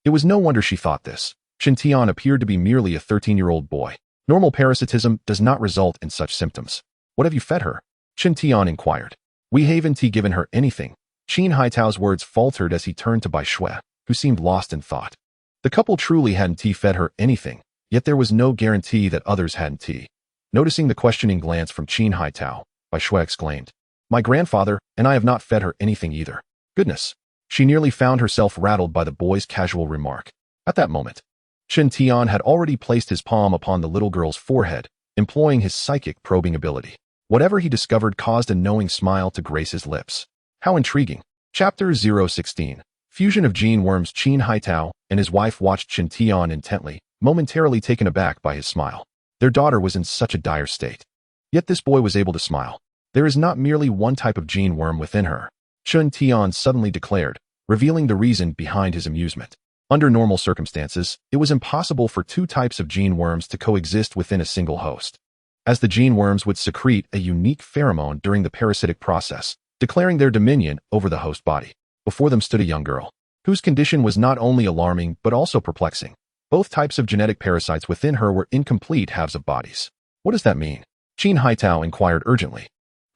It was no wonder she thought this. Chen Tian appeared to be merely a 13-year-old boy. Normal parasitism does not result in such symptoms. What have you fed her? Chen Tian inquired. We haven't given her anything. Qin Haitao's words faltered as he turned to Bai Shui, who seemed lost in thought. The couple truly hadn't fed her anything, yet there was no guarantee that others hadn't. Noticing the questioning glance from Qin Haitao, Bai Shui exclaimed, My grandfather and I have not fed her anything either. Goodness. She nearly found herself rattled by the boy's casual remark. At that moment, Chen Tian had already placed his palm upon the little girl's forehead, employing his psychic probing ability. Whatever he discovered caused a knowing smile to grace his lips. How intriguing. Chapter 016. Fusion of gene worms. Qin Haitao and his wife watched Chen Tian intently, momentarily taken aback by his smile. Their daughter was in such a dire state. Yet this boy was able to smile. There is not merely one type of gene worm within her, Chen Tian suddenly declared, revealing the reason behind his amusement. Under normal circumstances, it was impossible for 2 types of gene worms to coexist within a single host, as the gene worms would secrete a unique pheromone during the parasitic process, declaring their dominion over the host body. Before them stood a young girl, whose condition was not only alarming but also perplexing. Both types of genetic parasites within her were incomplete halves of bodies. What does that mean? Qin Haitao inquired urgently.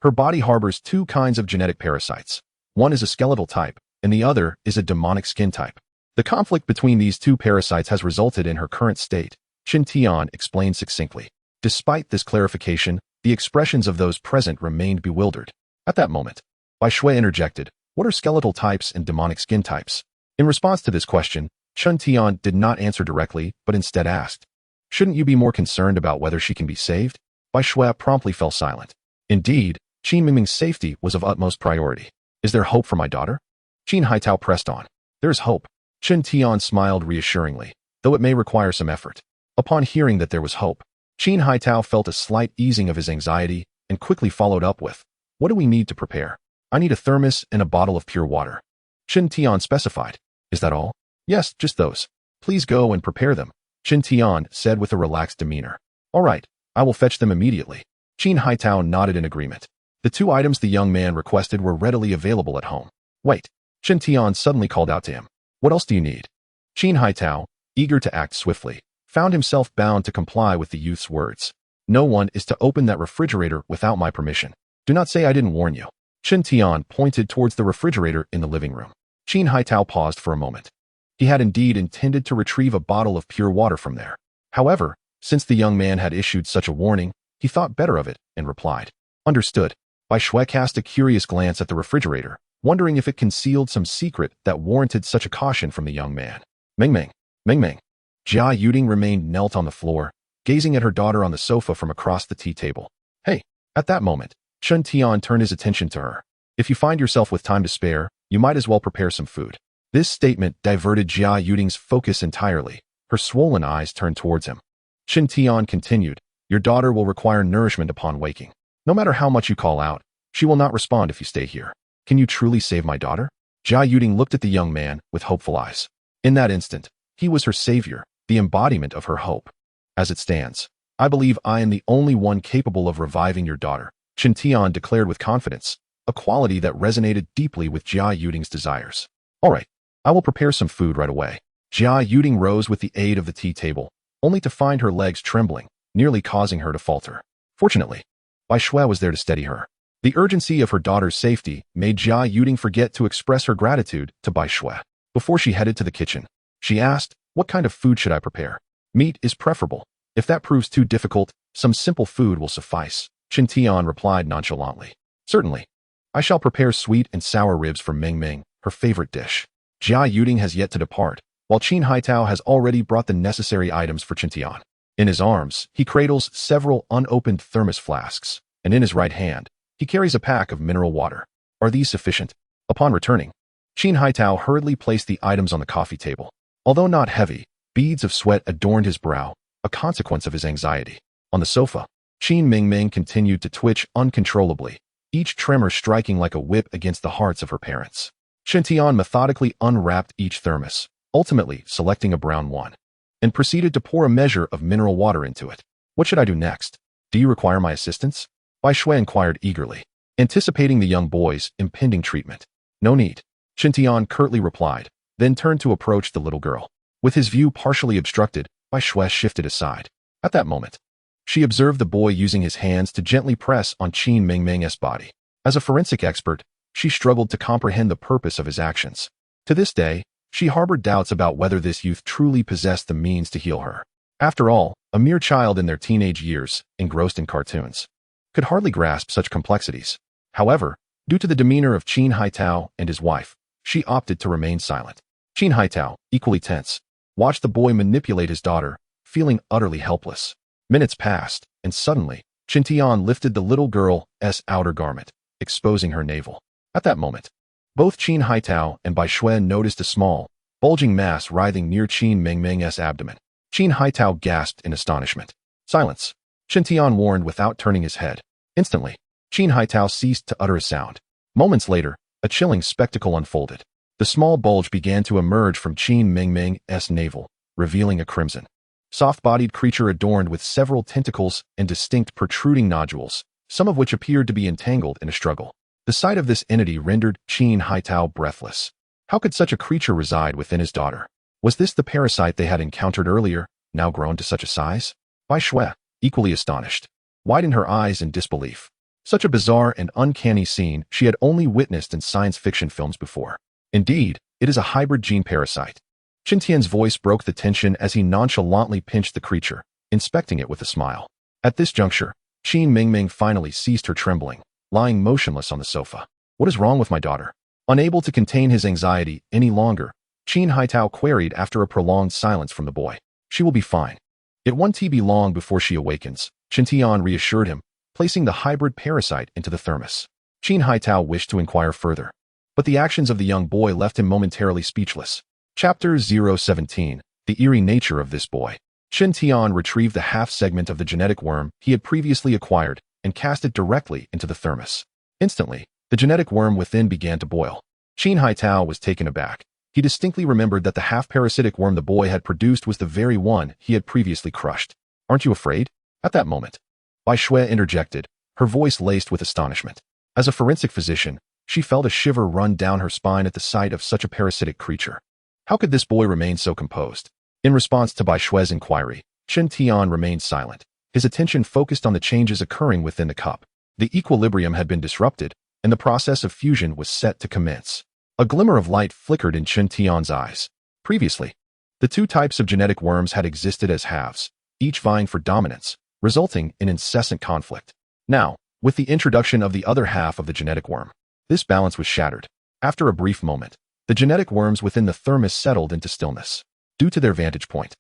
Her body harbors 2 kinds of genetic parasites. One is a skeletal type, and the other is a demonic skin type. The conflict between these 2 parasites has resulted in her current state, Chen Tian explained succinctly. Despite this clarification, the expressions of those present remained bewildered. At that moment, Bai Shui interjected, What are skeletal types and demonic skin types? In response to this question, Chun Tian did not answer directly, but instead asked, shouldn't you be more concerned about whether she can be saved? Bai Shui promptly fell silent. Indeed, Qin Mingming's safety was of utmost priority. Is there hope for my daughter? Qin Haitao pressed on. There is hope. Chun Tian smiled reassuringly, though it may require some effort. Upon hearing that there was hope, Qin Haitao felt a slight easing of his anxiety and quickly followed up with, what do we need to prepare? I need a thermos and a bottle of pure water. Chun Tian specified. Is that all? Yes, just those. Please go and prepare them, Chun Tian said with a relaxed demeanor. All right, I will fetch them immediately. Qin Haitao nodded in agreement. The two items the young man requested were readily available at home. Wait, Chun Tian suddenly called out to him. What else do you need? Qin Haitao, eager to act swiftly, found himself bound to comply with the youth's words. No one is to open that refrigerator without my permission. Do not say I didn't warn you. Chun Tian pointed towards the refrigerator in the living room. Qin Haitao paused for a moment. He had indeed intended to retrieve a bottle of pure water from there. However, since the young man had issued such a warning, he thought better of it and replied, understood. Bai Shui cast a curious glance at the refrigerator, wondering if it concealed some secret that warranted such a caution from the young man. Mingming, Mingming. Jia Yuding remained knelt on the floor, gazing at her daughter on the sofa from across the tea table. Hey, at that moment, Chun Tian turned his attention to her. If you find yourself with time to spare, you might as well prepare some food. This statement diverted Jia Yuding's focus entirely. Her swollen eyes turned towards him. Chun Tian continued, your daughter will require nourishment upon waking. No matter how much you call out, she will not respond if you stay here. Can you truly save my daughter? Jia Yuding looked at the young man with hopeful eyes. In that instant, he was her savior, the embodiment of her hope. As it stands, I believe I am the only one capable of reviving your daughter, Chun Tian declared with confidence, a quality that resonated deeply with Jia Yuding's desires. All right, I will prepare some food right away. Jia Yuding rose with the aid of the tea table, only to find her legs trembling, nearly causing her to falter. Fortunately, Bai Shui was there to steady her. The urgency of her daughter's safety made Jia Yuding forget to express her gratitude to Bai Shui. Before she headed to the kitchen, she asked, what kind of food should I prepare? Meat is preferable. If that proves too difficult, some simple food will suffice, Chun Tian replied nonchalantly. Certainly. I shall prepare sweet and sour ribs for Mingming, her favorite dish. Jia Yuding has yet to depart, while Qin Haitao has already brought the necessary items for Chun Tian. In his arms, he cradles several unopened thermos flasks, and in his right hand, he carries a pack of mineral water. Are these sufficient? Upon returning, Qin Haitao hurriedly placed the items on the coffee table. Although not heavy, beads of sweat adorned his brow, a consequence of his anxiety. On the sofa, Qin Mingming continued to twitch uncontrollably, each tremor striking like a whip against the hearts of her parents. Chun Tian methodically unwrapped each thermos, ultimately selecting a brown one, and proceeded to pour a measure of mineral water into it. What should I do next? Do you require my assistance? Bai Shui inquired eagerly, anticipating the young boy's impending treatment. No need, Chun Tian curtly replied, then turned to approach the little girl. With his view partially obstructed, Bai Shui shifted aside. At that moment, she observed the boy using his hands to gently press on Qin Mingming's body. As a forensic expert, she struggled to comprehend the purpose of his actions. To this day, she harbored doubts about whether this youth truly possessed the means to heal her. After all, a mere child in their teenage years, engrossed in cartoons, could hardly grasp such complexities. However, due to the demeanor of Qin Haitao and his wife, she opted to remain silent. Qin Haitao, equally tense, watched the boy manipulate his daughter, feeling utterly helpless. Minutes passed, and suddenly, Chun Tian lifted the little girl's outer garment, exposing her navel. At that moment, both Qin Haitao and Bai Shui noticed a small, bulging mass writhing near Qin Mingming's abdomen. Qin Haitao gasped in astonishment. Silence, Chun Tian warned without turning his head. Instantly, Qin Haitao ceased to utter a sound. Moments later, a chilling spectacle unfolded. The small bulge began to emerge from Qin Mingming's navel, revealing a crimson, soft-bodied creature adorned with several tentacles and distinct protruding nodules, some of which appeared to be entangled in a struggle. The sight of this entity rendered Qin Haitao breathless. How could such a creature reside within his daughter? Was this the parasite they had encountered earlier, now grown to such a size? Bai Shui, equally astonished, widened her eyes in disbelief. Such a bizarre and uncanny scene she had only witnessed in science fiction films before. Indeed, it is a hybrid gene parasite. Chun Tian's voice broke the tension as he nonchalantly pinched the creature, inspecting it with a smile. At this juncture, Qin Mingming finally ceased her trembling, lying motionless on the sofa. What is wrong with my daughter? Unable to contain his anxiety any longer, Qin Haitao queried after a prolonged silence from the boy. She will be fine. It won't be long before she awakens, Qin Tian reassured him, placing the hybrid parasite into the thermos. Qin Haitao wished to inquire further, but the actions of the young boy left him momentarily speechless. Chapter 017. The eerie nature of this boy. Qin Tian retrieved the half-segment of the genetic worm he had previously acquired and cast it directly into the thermos. Instantly, the genetic worm within began to boil. Qin Haitao was taken aback. He distinctly remembered that the half-parasitic worm the boy had produced was the very one he had previously crushed. Aren't you afraid? At that moment, Bai Shui interjected, her voice laced with astonishment. As a forensic physician, she felt a shiver run down her spine at the sight of such a parasitic creature. How could this boy remain so composed? In response to Bai Shui's inquiry, Qin Tian remained silent, his attention focused on the changes occurring within the cup. The equilibrium had been disrupted, and the process of fusion was set to commence. A glimmer of light flickered in Qin Tian's eyes. Previously, the two types of genetic worms had existed as halves, each vying for dominance, resulting in incessant conflict. Now, with the introduction of the other half of the genetic worm, this balance was shattered. After a brief moment, the genetic worms within the thermos settled into stillness. Due to their vantage point,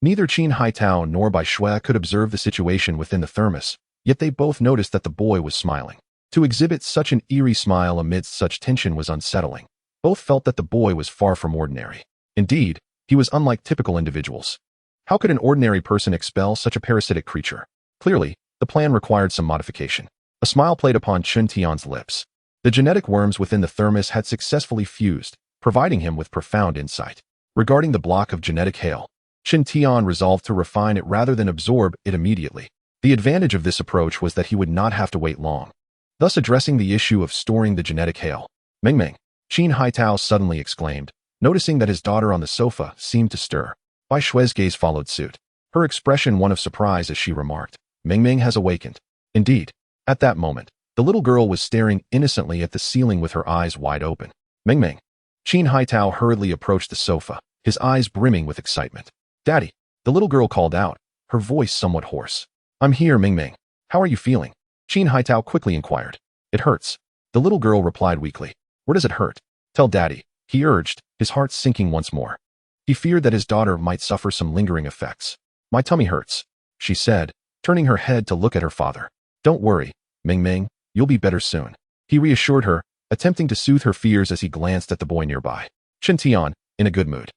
neither Qin Haitao nor Bai Shui could observe the situation within the thermos, yet they both noticed that the boy was smiling. To exhibit such an eerie smile amidst such tension was unsettling. Both felt that the boy was far from ordinary. Indeed, he was unlike typical individuals. How could an ordinary person expel such a parasitic creature? Clearly, the plan required some modification. A smile played upon Qin Tian's lips. The genetic worms within the thermos had successfully fused, providing him with profound insight. Regarding the block of genetic hail, Qin Tian resolved to refine it rather than absorb it immediately. The advantage of this approach was that he would not have to wait long, thus addressing the issue of storing the genetic hail. Ming, Qin Haitao suddenly exclaimed, noticing that his daughter on the sofa seemed to stir. Bai Shui's gaze followed suit, her expression one of surprise as she remarked, Ming has awakened. Indeed, at that moment, the little girl was staring innocently at the ceiling with her eyes wide open. Ming. Qin Haitao hurriedly approached the sofa, his eyes brimming with excitement. Daddy, the little girl called out, her voice somewhat hoarse. I'm here, Ming. How are you feeling? Qin Haitao quickly inquired. It hurts. The little girl replied weakly. Where does it hurt? Tell Daddy, he urged, his heart sinking once more. He feared that his daughter might suffer some lingering effects. My tummy hurts, she said, turning her head to look at her father. Don't worry, Ming, you'll be better soon. He reassured her, attempting to soothe her fears as he glanced at the boy nearby. Qin Tian, in a good mood,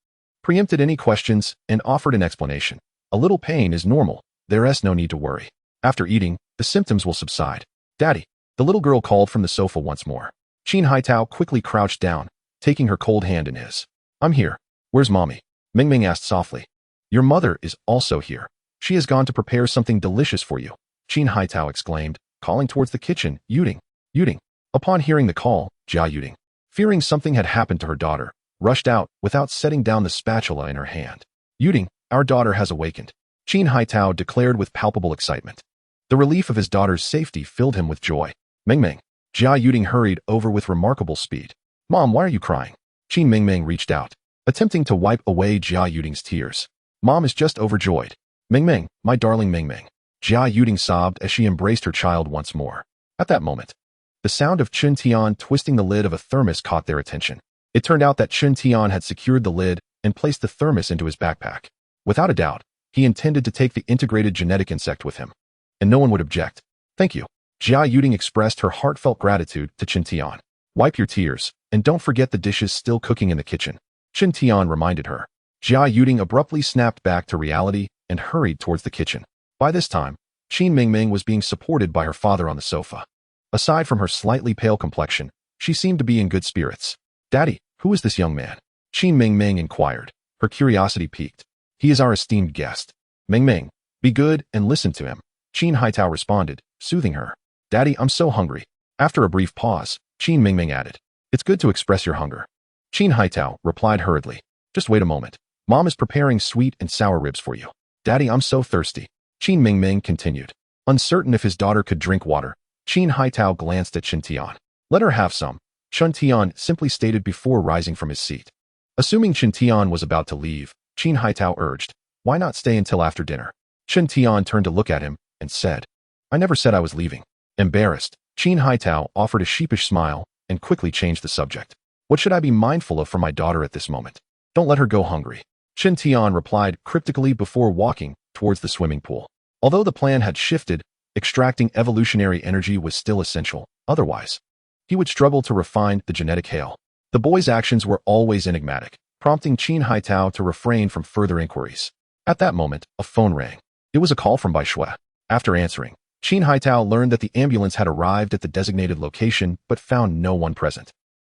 preempted any questions and offered an explanation. A little pain is normal, there's no need to worry. After eating, the symptoms will subside. Daddy, the little girl called from the sofa once more. Qin Haitao quickly crouched down, taking her cold hand in his. I'm here. Where's Mommy? Ming asked softly. Your mother is also here. She has gone to prepare something delicious for you, Qin Haitao exclaimed, calling towards the kitchen. Yuding. Upon hearing the call, Jia Yuding, fearing something had happened to her daughter, rushed out without setting down the spatula in her hand. Yuding, our daughter has awakened, Qin Haitao declared with palpable excitement. The relief of his daughter's safety filled him with joy. Ming. Jia Yuding hurried over with remarkable speed. Mom, why are you crying? Qin Ming reached out, attempting to wipe away Jia Yuding's tears. Mom is just overjoyed. Ming, my darling Ming. Jia Yuding sobbed as she embraced her child once more. At that moment, the sound of Qin Tian twisting the lid of a thermos caught their attention. It turned out that Qin Tian had secured the lid and placed the thermos into his backpack. Without a doubt, he intended to take the integrated genetic insect with him. And no one would object. Thank you. Jia Yuding expressed her heartfelt gratitude to Qin Tian. Wipe your tears, and don't forget the dishes still cooking in the kitchen, Qin Tian reminded her. Jia Yuding abruptly snapped back to reality and hurried towards the kitchen. By this time, Qin Ming was being supported by her father on the sofa. Aside from her slightly pale complexion, she seemed to be in good spirits. Daddy, who is this young man? Qin Ming inquired, her curiosity piqued. He is our esteemed guest. Ming, be good and listen to him, Qin Haitao responded, soothing her. Daddy, I'm so hungry. After a brief pause, Qin Ming added. It's good to express your hunger. Qin Haitao replied hurriedly. Just wait a moment. Mom is preparing sweet and sour ribs for you. Daddy, I'm so thirsty. Qin Ming continued. Uncertain if his daughter could drink water, Qin Haitao glanced at Qin Tian. Let her have some, Qin Tian simply stated before rising from his seat. Assuming Qin Tian was about to leave, Qin Haitao urged, why not stay until after dinner? Qin Tian turned to look at him and said, I never said I was leaving. Embarrassed, Qin Haitao offered a sheepish smile and quickly changed the subject. What should I be mindful of for my daughter at this moment? Don't let her go hungry. Chen Tian replied cryptically before walking towards the swimming pool. Although the plan had shifted, extracting evolutionary energy was still essential. Otherwise, he would struggle to refine the genetic hail. The boy's actions were always enigmatic, prompting Qin Haitao to refrain from further inquiries. At that moment, a phone rang. It was a call from Bai Shui. After answering, Qin Haitao learned that the ambulance had arrived at the designated location but found no one present.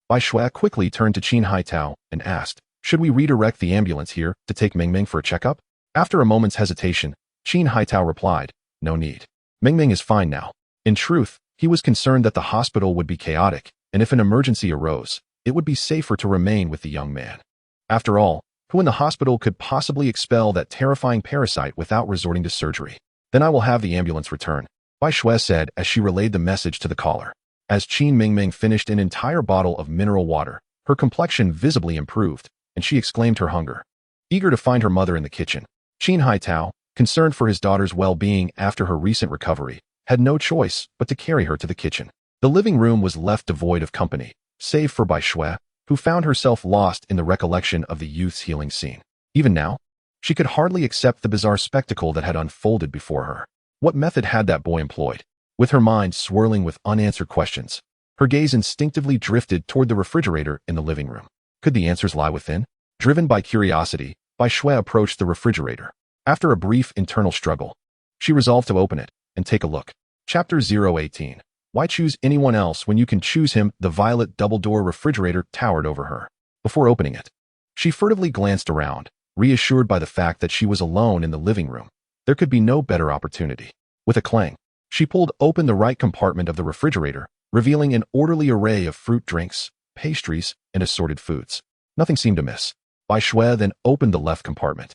Bai Shui quickly turned to Qin Haitao and asked, "Should we redirect the ambulance here to take Mingming for a checkup?" After a moment's hesitation, Qin Haitao replied, "No need. Mingming is fine now." In truth, he was concerned that the hospital would be chaotic, and if an emergency arose, it would be safer to remain with the young man. After all, who in the hospital could possibly expel that terrifying parasite without resorting to surgery? "Then I will have the ambulance return," Bai Shui said as she relayed the message to the caller. As Qin Mingming finished an entire bottle of mineral water, her complexion visibly improved, and she exclaimed her hunger. Eager to find her mother in the kitchen, Qin Haitao, concerned for his daughter's well-being after her recent recovery, had no choice but to carry her to the kitchen. The living room was left devoid of company, save for Bai Shui, who found herself lost in the recollection of the youth's healing scene. Even now, she could hardly accept the bizarre spectacle that had unfolded before her. What method had that boy employed? With her mind swirling with unanswered questions, her gaze instinctively drifted toward the refrigerator in the living room. Could the answers lie within? Driven by curiosity, Bai Shui approached the refrigerator. After a brief internal struggle, she resolved to open it and take a look. Chapter 018. Why choose anyone else when you can choose him? The violet double-door refrigerator towered over her. Before opening it, she furtively glanced around, reassured by the fact that she was alone in the living room. There could be no better opportunity. With a clang, she pulled open the right compartment of the refrigerator, revealing an orderly array of fruit drinks, pastries, and assorted foods. Nothing seemed amiss. Bai Shui then opened the left compartment,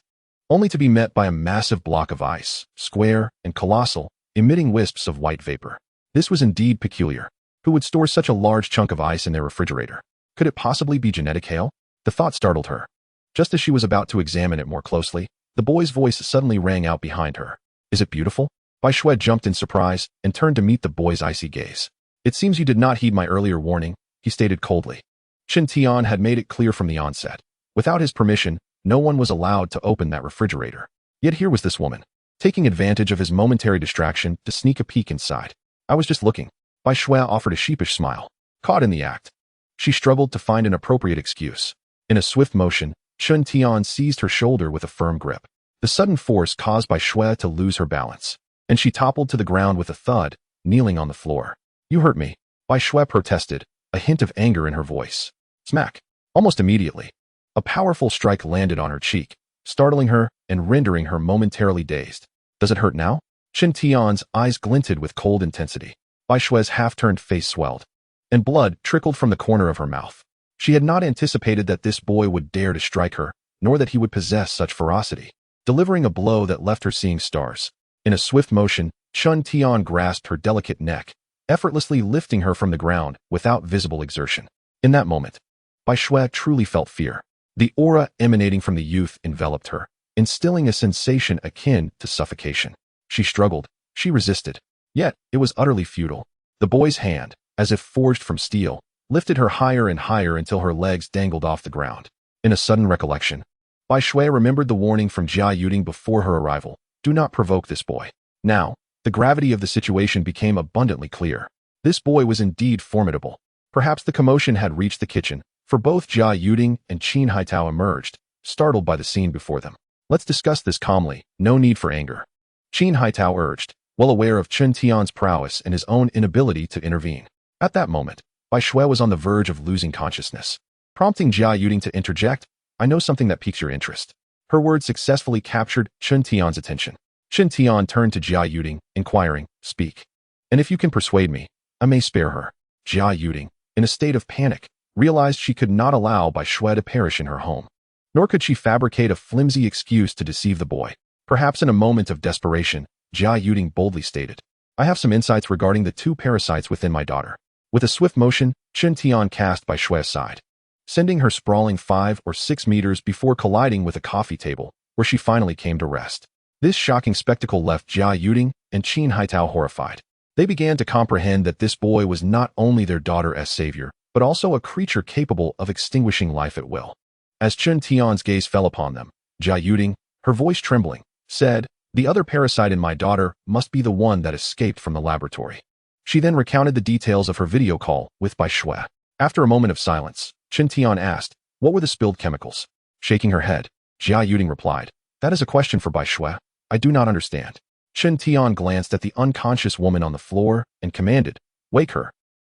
only to be met by a massive block of ice, square and colossal, emitting wisps of white vapor. This was indeed peculiar. Who would store such a large chunk of ice in their refrigerator? Could it possibly be genetic hail? The thought startled her. Just as she was about to examine it more closely, the boy's voice suddenly rang out behind her. "Is it beautiful?" Bai Shui jumped in surprise and turned to meet the boy's icy gaze. "It seems you did not heed my earlier warning," he stated coldly. Chen Tian had made it clear from the onset. Without his permission, no one was allowed to open that refrigerator. Yet here was this woman, taking advantage of his momentary distraction to sneak a peek inside. "I was just looking." Bai Shui offered a sheepish smile. Caught in the act, she struggled to find an appropriate excuse. In a swift motion, Chen Tian seized her shoulder with a firm grip. The sudden force caused Bai Shui to lose her balance, and she toppled to the ground with a thud, kneeling on the floor. "You hurt me," Bai Shui protested, a hint of anger in her voice. Smack! Almost immediately, a powerful strike landed on her cheek, startling her and rendering her momentarily dazed. "Does it hurt now?" Chen Tian's eyes glinted with cold intensity. Bai Shui's half-turned face swelled, and blood trickled from the corner of her mouth. She had not anticipated that this boy would dare to strike her, nor that he would possess such ferocity, delivering a blow that left her seeing stars. In a swift motion, Chen Tian grasped her delicate neck, effortlessly lifting her from the ground without visible exertion. In that moment, Bai Shui truly felt fear. The aura emanating from the youth enveloped her, instilling a sensation akin to suffocation. She struggled, she resisted, yet it was utterly futile. The boy's hand, as if forged from steel, lifted her higher and higher until her legs dangled off the ground. In a sudden recollection, Bai Shui remembered the warning from Jia Yuding before her arrival: "Do not provoke this boy." Now, the gravity of the situation became abundantly clear. This boy was indeed formidable. Perhaps the commotion had reached the kitchen, for both Jia Yuding and Qin Haitao emerged, startled by the scene before them. "Let's discuss this calmly, no need for anger," Qin Haitao urged, well aware of Chen Tian's prowess and his own inability to intervene. At that moment, Bai Shui was on the verge of losing consciousness, prompting Jia Yuding to interject. "I know something that piques your interest." Her words successfully captured Chen Tian's attention. Chen Tian turned to Jia Yuding, inquiring, "Speak. And if you can persuade me, I may spare her." Jia Yuding, in a state of panic, realized she could not allow Bai Shui to perish in her home. Nor could she fabricate a flimsy excuse to deceive the boy. Perhaps in a moment of desperation, Jia Yuding boldly stated, "I have some insights regarding the two parasites within my daughter." With a swift motion, Chen Tian cast Bai Shui aside, sending her sprawling 5 or 6 meters before colliding with a coffee table, where she finally came to rest. This shocking spectacle left Jia Yuding and Qin Haitao horrified. They began to comprehend that this boy was not only their daughter's savior, but also a creature capable of extinguishing life at will. As Chen Tian's gaze fell upon them, Jia Yuding, her voice trembling, said, "The other parasite in my daughter must be the one that escaped from the laboratory." She then recounted the details of her video call with Bai Shui. After a moment of silence, Chen Tian asked, "What were the spilled chemicals?" Shaking her head, Jia Yuding replied, "That is a question for Bai Shui. I do not understand." Chen Tian glanced at the unconscious woman on the floor and commanded, "Wake her.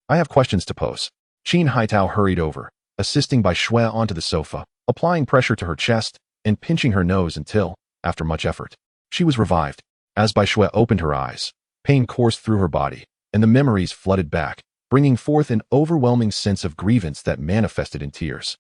I have questions to pose." Qin Haitao hurried over, assisting Bai Shui onto the sofa, applying pressure to her chest and pinching her nose until, after much effort, she was revived. As Bai Shui opened her eyes, pain coursed through her body, and the memories flooded back, bringing forth an overwhelming sense of grievance that manifested in tears.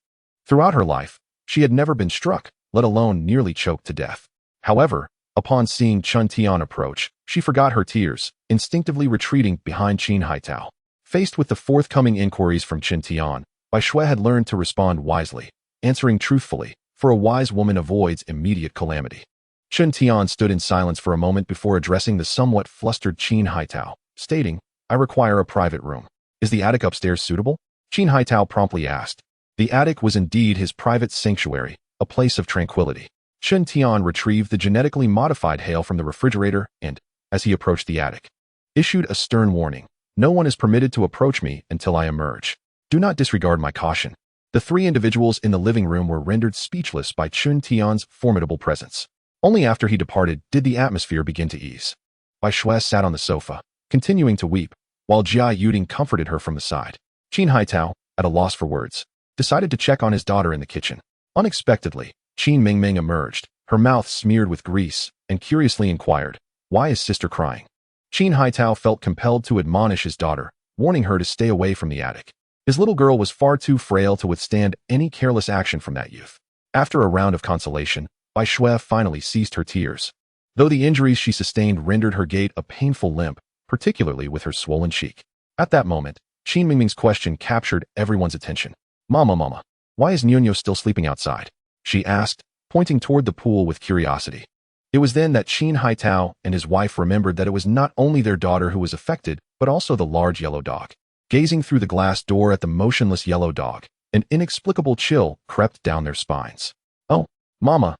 Throughout her life, she had never been struck, let alone nearly choked to death. However, upon seeing Chen Tian approach, she forgot her tears, instinctively retreating behind Qin Haitao. Faced with the forthcoming inquiries from Chen Tian, Bai Shui had learned to respond wisely, answering truthfully, for a wise woman avoids immediate calamity. Chen Tian stood in silence for a moment before addressing the somewhat flustered Qin Haitao, stating, "I require a private room. Is the attic upstairs suitable?" Qin Haitao promptly asked. The attic was indeed his private sanctuary, a place of tranquility. Chen Tian retrieved the genetically modified hail from the refrigerator and, as he approached the attic, issued a stern warning. "No one is permitted to approach me until I emerge. Do not disregard my caution." The three individuals in the living room were rendered speechless by Chen Tian's formidable presence. Only after he departed did the atmosphere begin to ease. Bai Shui sat on the sofa, continuing to weep, while Jia Yuding comforted her from the side. Qin Haitao, at a loss for words, decided to check on his daughter in the kitchen. Unexpectedly, Qin Mingming emerged, her mouth smeared with grease, and curiously inquired, "Why is sister crying?" Qin Haitao felt compelled to admonish his daughter, warning her to stay away from the attic. His little girl was far too frail to withstand any careless action from that youth. After a round of consolation, Bai Shui finally ceased her tears. Though the injuries she sustained rendered her gait a painful limp, particularly with her swollen cheek. At that moment, Qin Mingming's question captured everyone's attention. Mama, why is Nyunyo still sleeping outside?" she asked, pointing toward the pool with curiosity. It was then that Qin Haitao and his wife remembered that it was not only their daughter who was affected, but also the large yellow dog. Gazing through the glass door at the motionless yellow dog, an inexplicable chill crept down their spines. "Oh, Mama,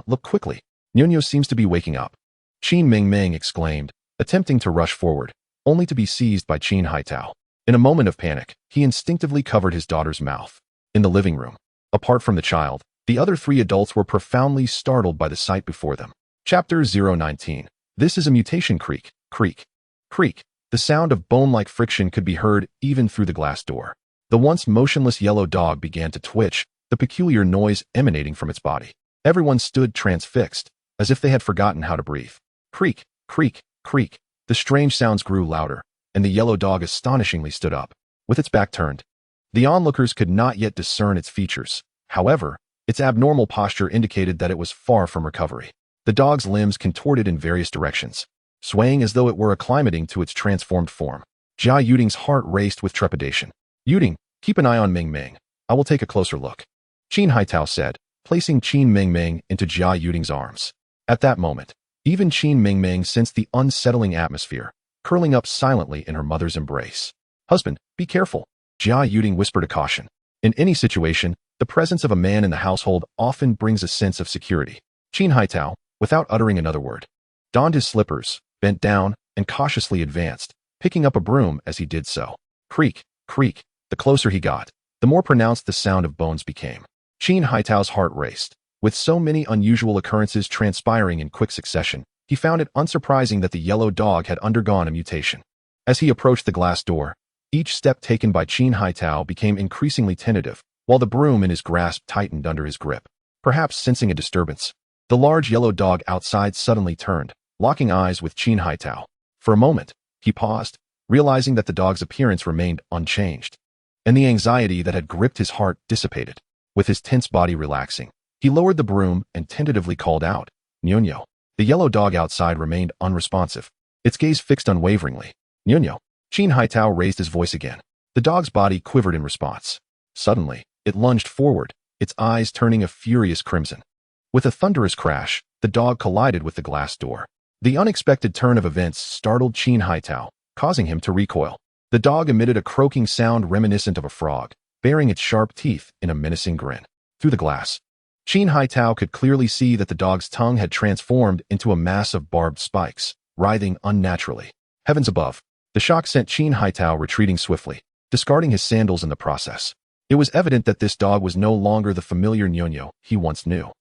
look quickly. Nyunyo seems to be waking up." Qin Mingming exclaimed, attempting to rush forward, only to be seized by Qin Haitao. In a moment of panic, he instinctively covered his daughter's mouth. In the living room, apart from the child, the other three adults were profoundly startled by the sight before them. Chapter 019. This is a mutation creak. Creak. Creak. The sound of bone-like friction could be heard even through the glass door. The once motionless yellow dog began to twitch, the peculiar noise emanating from its body. Everyone stood transfixed, as if they had forgotten how to breathe. Creak, creak, creak. The strange sounds grew louder, and the yellow dog astonishingly stood up, with its back turned. The onlookers could not yet discern its features. However, its abnormal posture indicated that it was far from recovery. The dog's limbs contorted in various directions, swaying as though it were acclimating to its transformed form. Jia Yuding's heart raced with trepidation. "Yuding, keep an eye on Mingming. I will take a closer look," Qin Haitao said, placing Qin Mingming into Jia Yuding's arms. At that moment, even Qin Mingming sensed the unsettling atmosphere, curling up silently in her mother's embrace. "Husband, be careful," Jia Yuding whispered a caution. In any situation, the presence of a man in the household often brings a sense of security. Qin Haitao, without uttering another word, donned his slippers, bent down, and cautiously advanced, picking up a broom as he did so. Creak, creak. The closer he got, the more pronounced the sound of bones became. Qin Haitao's heart raced. With so many unusual occurrences transpiring in quick succession, he found it unsurprising that the yellow dog had undergone a mutation. As he approached the glass door, each step taken by Qin Haitao became increasingly tentative, while the broom in his grasp tightened under his grip. Perhaps sensing a disturbance, the large yellow dog outside suddenly turned, locking eyes with Qin Haitao. For a moment, he paused, realizing that the dog's appearance remained unchanged, and the anxiety that had gripped his heart dissipated. With his tense body relaxing, he lowered the broom and tentatively called out, "Nyunyo." The yellow dog outside remained unresponsive, its gaze fixed unwaveringly. "Nyunyo." Qin Haitao raised his voice again. The dog's body quivered in response. Suddenly, it lunged forward, its eyes turning a furious crimson. With a thunderous crash, the dog collided with the glass door. The unexpected turn of events startled Qin Haitao, causing him to recoil. The dog emitted a croaking sound reminiscent of a frog, baring its sharp teeth in a menacing grin. Through the glass, Qin Haitao could clearly see that the dog's tongue had transformed into a mass of barbed spikes, writhing unnaturally. Heavens above! The shock sent Qin Haitao retreating swiftly, discarding his sandals in the process. It was evident that this dog was no longer the familiar Nyonyo he once knew.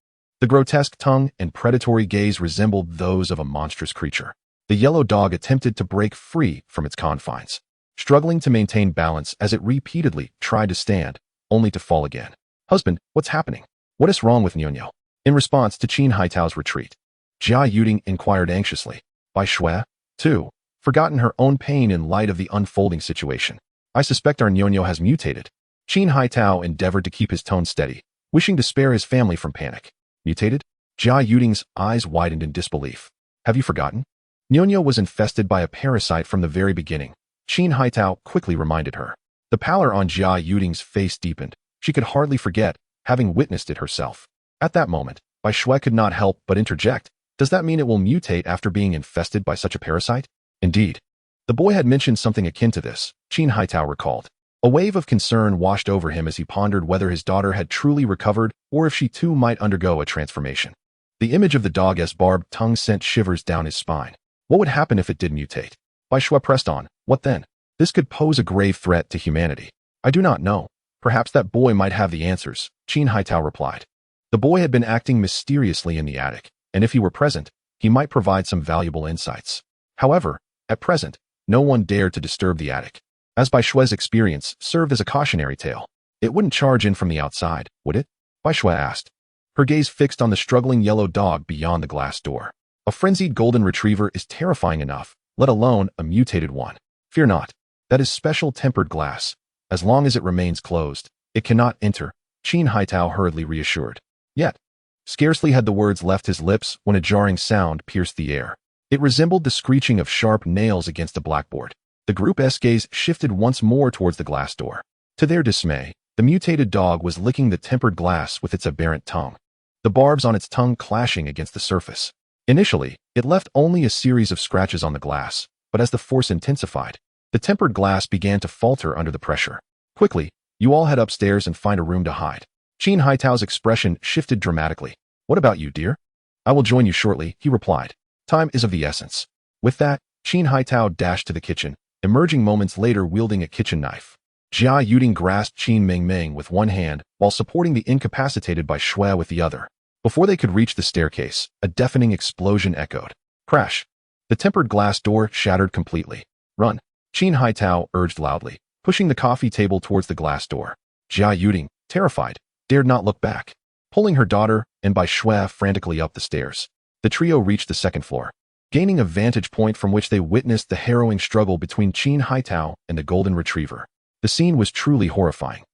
The grotesque tongue and predatory gaze resembled those of a monstrous creature. The yellow dog attempted to break free from its confines, struggling to maintain balance as it repeatedly tried to stand, only to fall again. Husband, what's happening? What is wrong with Nyonyo? In response to Qin Haitao's retreat, Jia Yuding inquired anxiously. Bai Shui, too, forgotten her own pain in light of the unfolding situation. I suspect our Nyonyo has mutated. Qin Haitao endeavored to keep his tone steady, wishing to spare his family from panic. Mutated? Jia Yuding's eyes widened in disbelief. Have you forgotten? Nyonyo was infested by a parasite from the very beginning. Qin Haitao quickly reminded her. The pallor on Jia Yuding's face deepened. She could hardly forget, having witnessed it herself. At that moment, Bai Shui could not help but interject. Does that mean it will mutate after being infested by such a parasite? Indeed. The boy had mentioned something akin to this, Qin Haitao recalled. A wave of concern washed over him as he pondered whether his daughter had truly recovered or if she too might undergo a transformation. The image of the dog's barbed tongue sent shivers down his spine. What would happen if it did mutate? Bai Shui pressed on. What then? This could pose a grave threat to humanity. I do not know. Perhaps that boy might have the answers, Qin Haitao replied. The boy had been acting mysteriously in the attic, and if he were present, he might provide some valuable insights. However, at present, no one dared to disturb the attic. As Bai Shui's experience served as a cautionary tale, it wouldn't charge in from the outside, would it? Bai Shui asked, her gaze fixed on the struggling yellow dog beyond the glass door. A frenzied golden retriever is terrifying enough, let alone a mutated one. Fear not. That is special tempered glass. As long as it remains closed, it cannot enter, Qin Haitao hurriedly reassured. Yet, scarcely had the words left his lips when a jarring sound pierced the air. It resembled the screeching of sharp nails against a blackboard. The group's gaze shifted once more towards the glass door. To their dismay, the mutated dog was licking the tempered glass with its aberrant tongue, the barbs on its tongue clashing against the surface. Initially, it left only a series of scratches on the glass, but as the force intensified, the tempered glass began to falter under the pressure. Quickly, you all head upstairs and find a room to hide. Qin Haitao's expression shifted dramatically. What about you, dear? I will join you shortly, he replied. Time is of the essence. With that, Qin Haitao dashed to the kitchen, emerging moments later wielding a kitchen knife. Jia Yuding grasped Qin Mengmeng with one hand while supporting the incapacitated Bai Shui with the other. Before they could reach the staircase, a deafening explosion echoed. Crash! The tempered glass door shattered completely. Run! Qin Haitao urged loudly, pushing the coffee table towards the glass door. Jia Yuding, terrified, dared not look back. Pulling her daughter and Bai Shui frantically up the stairs, the trio reached the second floor, gaining a vantage point from which they witnessed the harrowing struggle between Qin Haitao and the golden retriever. The scene was truly horrifying.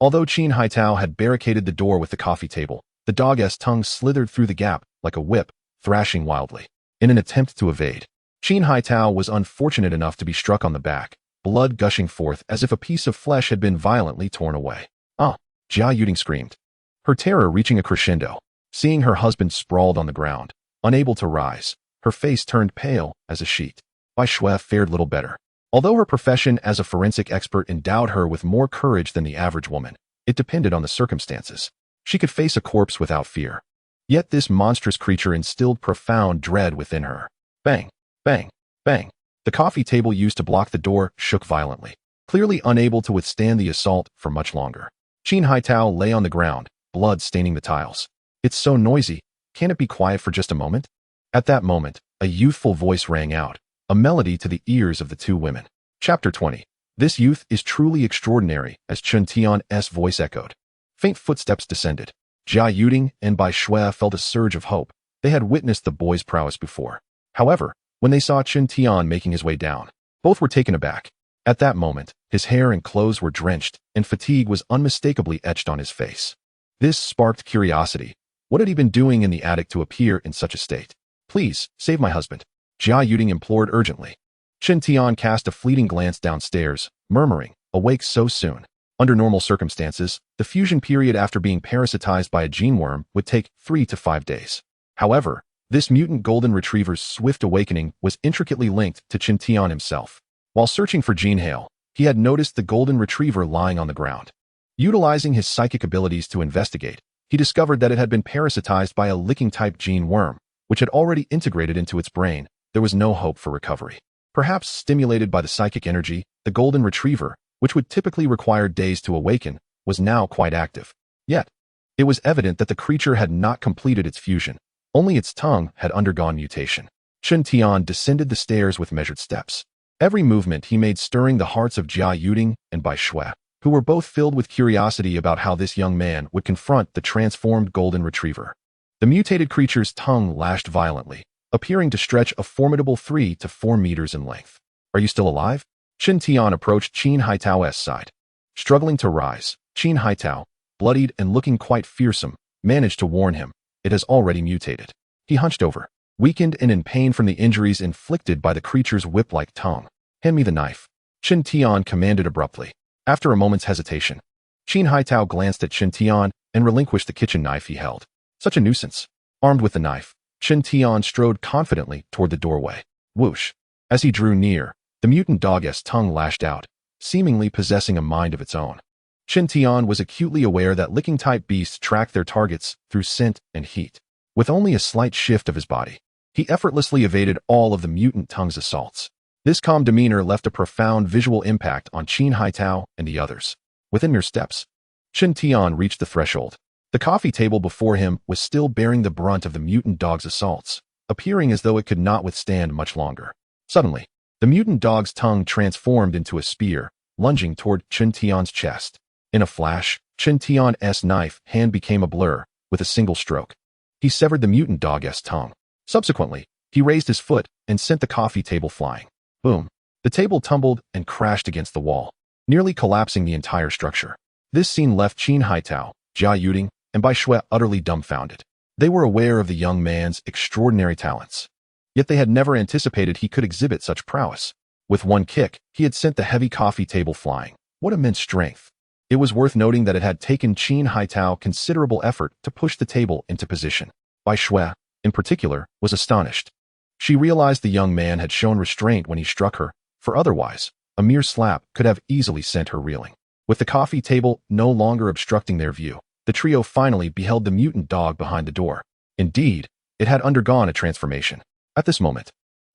Although Qin Haitao had barricaded the door with the coffee table, the dog's tongue slithered through the gap like a whip, thrashing wildly. In an attempt to evade, Qin Haitao was unfortunate enough to be struck on the back, blood gushing forth as if a piece of flesh had been violently torn away. Ah! Jia Yuding screamed, her terror reaching a crescendo. Seeing her husband sprawled on the ground, unable to rise, her face turned pale as a sheet. Bai Shui fared little better. Although her profession as a forensic expert endowed her with more courage than the average woman, it depended on the circumstances. She could face a corpse without fear. Yet this monstrous creature instilled profound dread within her. Bang! Bang! Bang! The coffee table used to block the door shook violently, clearly unable to withstand the assault for much longer. Qin Haitao lay on the ground, blood staining the tiles. It's so noisy, can't it be quiet for just a moment? At that moment, a youthful voice rang out, a melody to the ears of the two women. Chapter 20. This youth is truly extraordinary, as Chen Tian's voice echoed. Faint footsteps descended. Jia Yuding and Bai Shui felt a surge of hope. They had witnessed the boy's prowess before. However, when they saw Chen Tian making his way down, both were taken aback. At that moment, his hair and clothes were drenched, and fatigue was unmistakably etched on his face. This sparked curiosity. What had he been doing in the attic to appear in such a state? Please, save my husband, Jia Yuding implored urgently. Chen Tian cast a fleeting glance downstairs, murmuring, awake so soon. Under normal circumstances, the fusion period after being parasitized by a gene worm would take 3 to 5 days. However, this mutant golden retriever's swift awakening was intricately linked to Chen Tian himself. While searching for Gene Hale, he had noticed the golden retriever lying on the ground. Utilizing his psychic abilities to investigate, he discovered that it had been parasitized by a licking-type gene worm, which had already integrated into its brain. There was no hope for recovery. Perhaps stimulated by the psychic energy, the golden retriever, which would typically require days to awaken, was now quite active. Yet, it was evident that the creature had not completed its fusion. Only its tongue had undergone mutation. Chen Tian descended the stairs with measured steps. Every movement he made stirring the hearts of Jia Yuding and Bai Shui, who were both filled with curiosity about how this young man would confront the transformed golden retriever. The mutated creature's tongue lashed violently, appearing to stretch a formidable 3 to 4 meters in length. "Are you still alive?" Chen Tian approached Qin Haitao's side. Struggling to rise, Qin Haitao, bloodied and looking quite fearsome, managed to warn him. "It has already mutated." He hunched over, weakened and in pain from the injuries inflicted by the creature's whip-like tongue. "Hand me the knife," Chen Tian commanded abruptly. After a moment's hesitation, Qin Haitao glanced at Chen Tian and relinquished the kitchen knife he held. Such a nuisance. Armed with the knife, Chen Tian strode confidently toward the doorway. Whoosh! As he drew near, the mutant dog's tongue lashed out, seemingly possessing a mind of its own. Chen Tian was acutely aware that licking-type beasts track their targets through scent and heat. With only a slight shift of his body, he effortlessly evaded all of the mutant tongue's assaults. This calm demeanor left a profound visual impact on Qin Haitao and the others. Within mere steps, Chen Tian reached the threshold. The coffee table before him was still bearing the brunt of the mutant dog's assaults, appearing as though it could not withstand much longer. Suddenly, the mutant dog's tongue transformed into a spear, lunging toward Chen Tian's chest. In a flash, Chen Tian's knife hand became a blur, with a single stroke. He severed the mutant dog's tongue. Subsequently, he raised his foot and sent the coffee table flying. Boom! The table tumbled and crashed against the wall, nearly collapsing the entire structure. This scene left Qin Haitao, Jia Yuding, and Bai Shui utterly dumbfounded. They were aware of the young man's extraordinary talents, yet they had never anticipated he could exhibit such prowess. With one kick, he had sent the heavy coffee table flying. What immense strength! It was worth noting that it had taken Qin Haitao considerable effort to push the table into position. Bai Shui, in particular, was astonished. She realized the young man had shown restraint when he struck her, for otherwise, a mere slap could have easily sent her reeling. With the coffee table no longer obstructing their view, the trio finally beheld the mutant dog behind the door. Indeed, it had undergone a transformation. At this moment,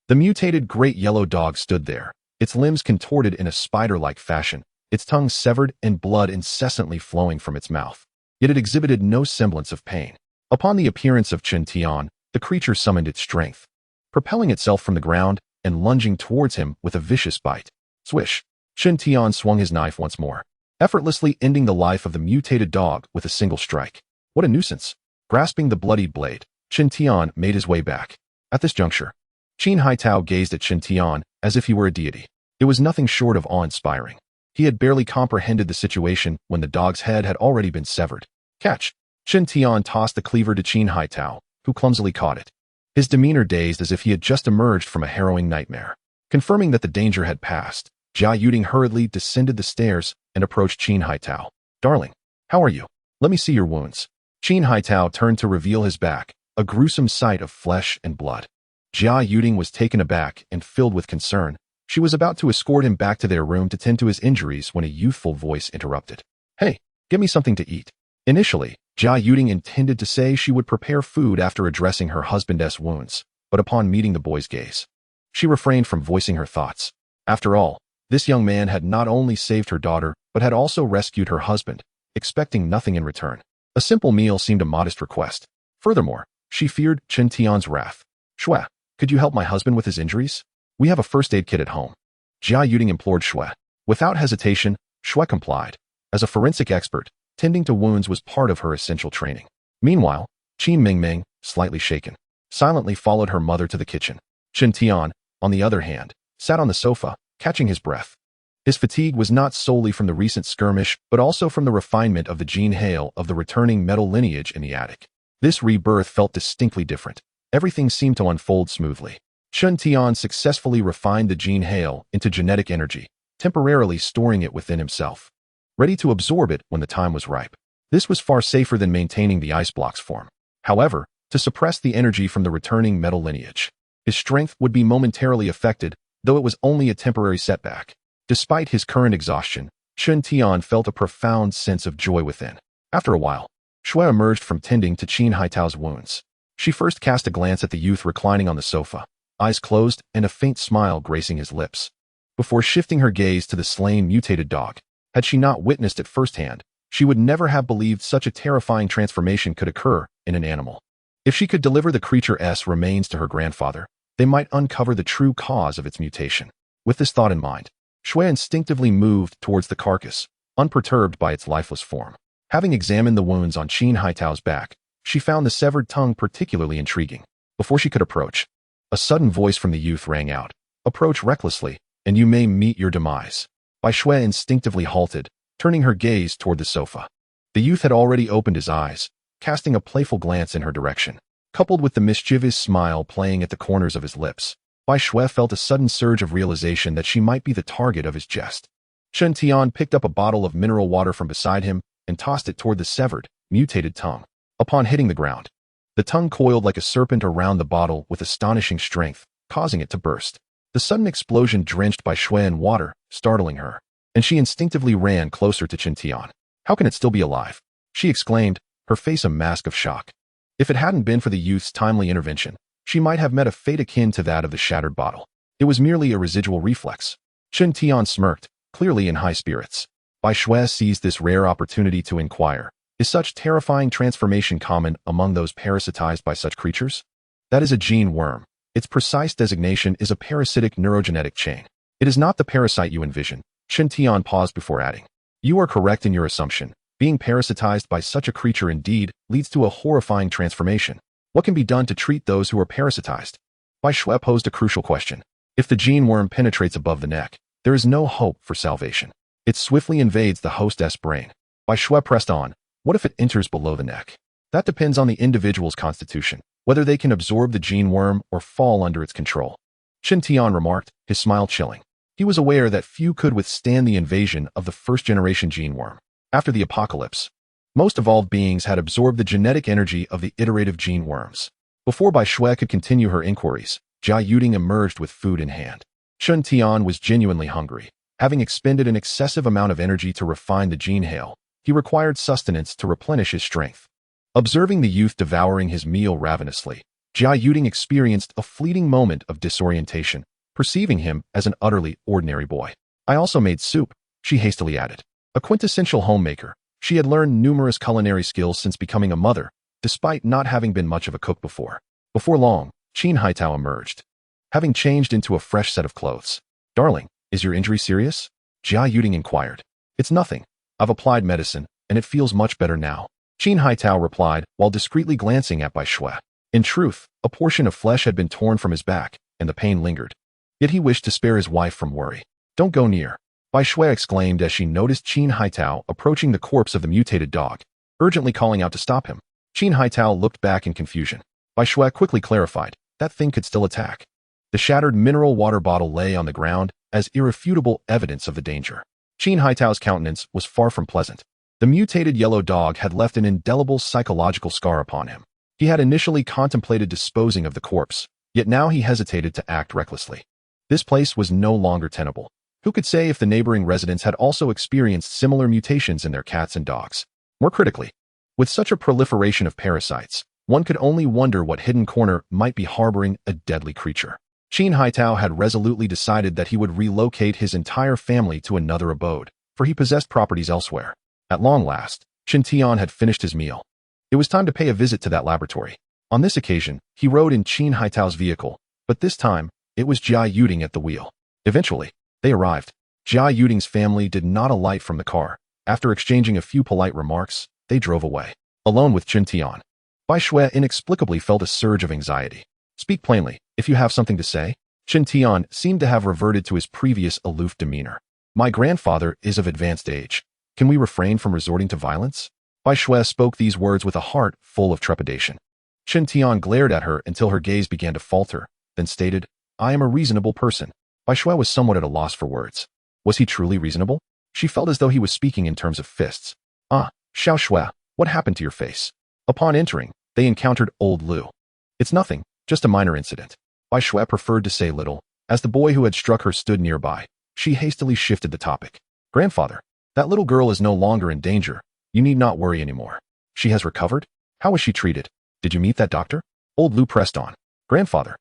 the mutated great yellow dog stood there, its limbs contorted in a spider-like fashion, its tongue severed and blood incessantly flowing from its mouth. Yet it exhibited no semblance of pain. Upon the appearance of Chen Tian, the creature summoned its strength, propelling itself from the ground and lunging towards him with a vicious bite. Swish! Chen Tian swung his knife once more, effortlessly ending the life of the mutated dog with a single strike. What a nuisance! Grasping the bloodied blade, Chen Tian made his way back. At this juncture, Qin Haitao gazed at Chen Tian as if he were a deity. It was nothing short of awe-inspiring. He had barely comprehended the situation when the dog's head had already been severed. Catch! Chen Tian tossed the cleaver to Qin Haitao, who clumsily caught it. His demeanor dazed as if he had just emerged from a harrowing nightmare. Confirming that the danger had passed, Jia Yuding hurriedly descended the stairs and approached Qin Haitao. "Darling, how are you? Let me see your wounds." Qin Haitao turned to reveal his back, a gruesome sight of flesh and blood. Jia Yuding was taken aback and filled with concern. She was about to escort him back to their room to tend to his injuries when a youthful voice interrupted. "Hey, get me something to eat." Initially, Jia Yuding intended to say she would prepare food after addressing her husband's wounds, but upon meeting the boy's gaze, she refrained from voicing her thoughts. After all, this young man had not only saved her daughter, but had also rescued her husband, expecting nothing in return. A simple meal seemed a modest request. Furthermore, she feared Chen Tian's wrath. "Shui, could you help my husband with his injuries? We have a first aid kit at home." Jia Yuding implored Shui. Without hesitation, Shui complied. As a forensic expert, tending to wounds was part of her essential training. Meanwhile, Qin Mingming, slightly shaken, silently followed her mother to the kitchen. Chen Tian, on the other hand, sat on the sofa, catching his breath. His fatigue was not solely from the recent skirmish, but also from the refinement of the gene hail of the returning metal lineage in the attic. This rebirth felt distinctly different. Everything seemed to unfold smoothly. Chen Tian successfully refined the gene hail into genetic energy, temporarily storing it within himself, ready to absorb it when the time was ripe. This was far safer than maintaining the ice block's form. However, to suppress the energy from the returning metal lineage, his strength would be momentarily affected, though it was only a temporary setback. Despite his current exhaustion, Chen Tian felt a profound sense of joy within. After a while, Shui emerged from tending to Qin Haitao's wounds. She first cast a glance at the youth reclining on the sofa, eyes closed and a faint smile gracing his lips, before shifting her gaze to the slain mutated dog. Had she not witnessed it firsthand, she would never have believed such a terrifying transformation could occur in an animal. If she could deliver the creature's remains to her grandfather, they might uncover the true cause of its mutation. With this thought in mind, Shui instinctively moved towards the carcass, unperturbed by its lifeless form. Having examined the wounds on Qin Haitao's back, she found the severed tongue particularly intriguing. Before she could approach, a sudden voice from the youth rang out. "Approach recklessly, and you may meet your demise." Bai Shui instinctively halted, turning her gaze toward the sofa. The youth had already opened his eyes, casting a playful glance in her direction. Coupled with the mischievous smile playing at the corners of his lips, Bai Shui felt a sudden surge of realization that she might be the target of his jest. Chen Tian picked up a bottle of mineral water from beside him and tossed it toward the severed, mutated tongue. Upon hitting the ground, the tongue coiled like a serpent around the bottle with astonishing strength, causing it to burst. The sudden explosion drenched Bai Shui in water, startling her, and she instinctively ran closer to Chen Tian. "How can it still be alive?" she exclaimed, her face a mask of shock. If it hadn't been for the youth's timely intervention, she might have met a fate akin to that of the shattered bottle. It was merely a residual reflex. Chen Tian smirked, clearly in high spirits. Bai Shui seized this rare opportunity to inquire, "Is such terrifying transformation common among those parasitized by such creatures?" "That is a gene worm. Its precise designation is a parasitic neurogenetic chain. It is not the parasite you envision." Chen Tian paused before adding, "You are correct in your assumption. Being parasitized by such a creature indeed leads to a horrifying transformation. What can be done to treat those who are parasitized?" Bai Shui posed a crucial question. If the gene worm penetrates above the neck, there is no hope for salvation. It swiftly invades the host's brain. Bai Shui pressed on. "What if it enters below the neck?" "That depends on the individual's constitution, whether they can absorb the gene worm or fall under its control," Chen Tian remarked, his smile chilling. He was aware that few could withstand the invasion of the first-generation gene worm. After the apocalypse, most evolved beings had absorbed the genetic energy of the iterative gene worms. Before Bai Shui could continue her inquiries, Jia Yuding emerged with food in hand. Chen Tian was genuinely hungry. Having expended an excessive amount of energy to refine the gene hail, he required sustenance to replenish his strength. Observing the youth devouring his meal ravenously, Jia Yuding experienced a fleeting moment of disorientation, perceiving him as an utterly ordinary boy. "I also made soup," she hastily added. A quintessential homemaker, she had learned numerous culinary skills since becoming a mother, despite not having been much of a cook before. Before long, Qin Haitao emerged, having changed into a fresh set of clothes. "Darling, is your injury serious?" Jia Yuding inquired. "It's nothing. I've applied medicine, and it feels much better now," Qin Haitao replied while discreetly glancing at Bai Shui. In truth, a portion of flesh had been torn from his back, and the pain lingered. Yet he wished to spare his wife from worry. "Don't go near," Bai Shui exclaimed as she noticed Qin Haitao approaching the corpse of the mutated dog, urgently calling out to stop him. Qin Haitao looked back in confusion. Bai Shui quickly clarified, that thing could still attack. The shattered mineral water bottle lay on the ground as irrefutable evidence of the danger. Qin Haitao's countenance was far from pleasant. The mutated yellow dog had left an indelible psychological scar upon him. He had initially contemplated disposing of the corpse, yet now he hesitated to act recklessly. This place was no longer tenable. Who could say if the neighboring residents had also experienced similar mutations in their cats and dogs? More critically, with such a proliferation of parasites, one could only wonder what hidden corner might be harboring a deadly creature. Qin Haitao had resolutely decided that he would relocate his entire family to another abode, for he possessed properties elsewhere. At long last, Chen Tian had finished his meal. It was time to pay a visit to that laboratory. On this occasion, he rode in Qin Haitao's vehicle, but this time, it was Jia Yuding at the wheel. Eventually, they arrived. Jia Yuding's family did not alight from the car. After exchanging a few polite remarks, they drove away. Alone with Chen Tian, Bai Shui inexplicably felt a surge of anxiety. "Speak plainly, if you have something to say." Chen Tian seemed to have reverted to his previous aloof demeanor. "My grandfather is of advanced age. Can we refrain from resorting to violence?" Bai Shui spoke these words with a heart full of trepidation. Chen Tian glared at her until her gaze began to falter, then stated, "I am a reasonable person." Bai Shui was somewhat at a loss for words. Was he truly reasonable? She felt as though he was speaking in terms of fists. "Ah, Xiao Shui, what happened to your face?" Upon entering, they encountered old Lu. "It's nothing, just a minor incident." Bai Shui preferred to say little, as the boy who had struck her stood nearby, She hastily shifted the topic. Grandfather, that little girl is no longer in danger. You need not worry anymore. She has recovered? How was she treated? Did you meet that doctor? Old Lu pressed on. Grandfather,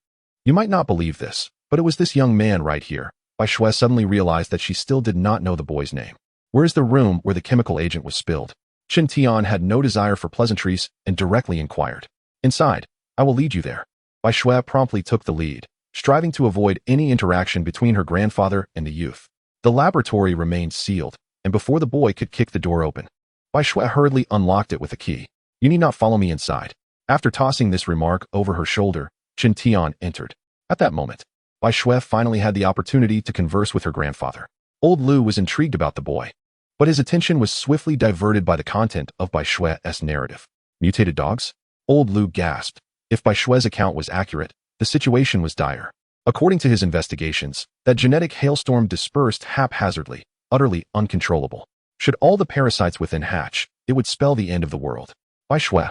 you might not believe this, but it was this young man right here. Bai Shui suddenly realized that she still did not know the boy's name. Where is the room where the chemical agent was spilled? Chen Tian had no desire for pleasantries and directly inquired. Inside, I will lead you there. Bai Shui promptly took the lead, striving to avoid any interaction between her grandfather and the youth. The laboratory remained sealed, and before the boy could kick the door open, Bai Shui hurriedly unlocked it with a key. You need not follow me inside. After tossing this remark over her shoulder, Chen Tian entered. At that moment, Bai Shui finally had the opportunity to converse with her grandfather. Old Lu was intrigued about the boy, but his attention was swiftly diverted by the content of Bai Shui's narrative. Mutated dogs? Old Lu gasped. If Bai Shui's account was accurate, the situation was dire. According to his investigations, that genetic hailstorm dispersed haphazardly, utterly uncontrollable. Should all the parasites within hatch, it would spell the end of the world. Bai Shui,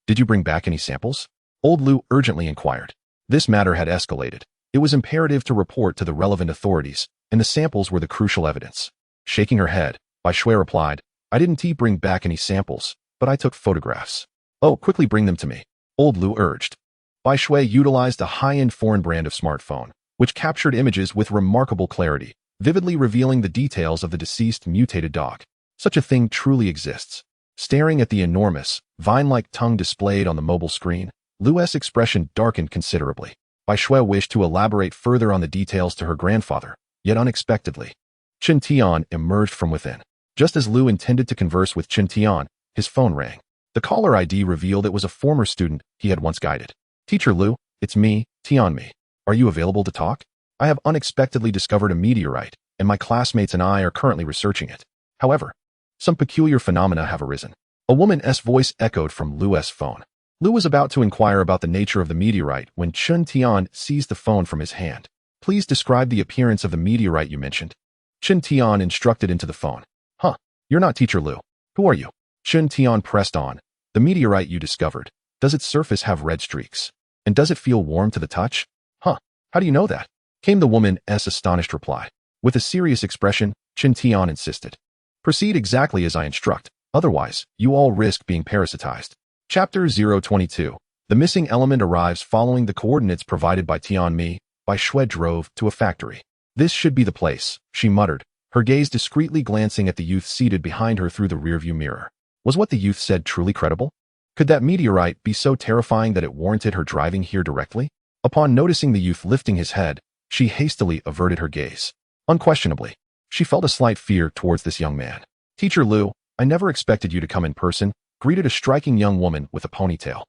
did you bring back any samples? Old Lu urgently inquired. This matter had escalated. It was imperative to report to the relevant authorities, and the samples were the crucial evidence. Shaking her head, Bai Shui replied, I didn't bring back any samples, but I took photographs. Oh, quickly bring them to me. Old Lu urged. Bai Shui utilized a high-end foreign brand of smartphone, which captured images with remarkable clarity, vividly revealing the details of the deceased mutated dog. Such a thing truly exists. Staring at the enormous, vine-like tongue displayed on the mobile screen, Lu's expression darkened considerably. Bai Shui wished to elaborate further on the details to her grandfather, yet unexpectedly, Chen Tian emerged from within. Just as Lu intended to converse with Chen Tian, his phone rang. The caller ID revealed it was a former student he had once guided. Teacher Lu, it's me, Tianmi. Are you available to talk? I have unexpectedly discovered a meteorite, and my classmates and I are currently researching it. However, some peculiar phenomena have arisen. A woman's voice echoed from Lu's phone. Lu was about to inquire about the nature of the meteorite when Chen Tian seized the phone from his hand. Please describe the appearance of the meteorite you mentioned. Chen Tian instructed into the phone. Huh, you're not Teacher Lu. Who are you? Chen Tian pressed on. The meteorite you discovered. Does its surface have red streaks? And does it feel warm to the touch? Huh, how do you know that? Came the woman's astonished reply. With a serious expression, Chen Tian insisted. Proceed exactly as I instruct, otherwise, you all risk being parasitized. Chapter 022. The missing element arrives following the coordinates provided by Tianmi. Bai Shui drove to a factory. This should be the place, she muttered, her gaze discreetly glancing at the youth seated behind her through the rearview mirror. Was what the youth said truly credible? Could that meteorite be so terrifying that it warranted her driving here directly? Upon noticing the youth lifting his head, she hastily averted her gaze. Unquestionably, she felt a slight fear towards this young man. Teacher Lu, I never expected you to come in person, greeted a striking young woman with a ponytail,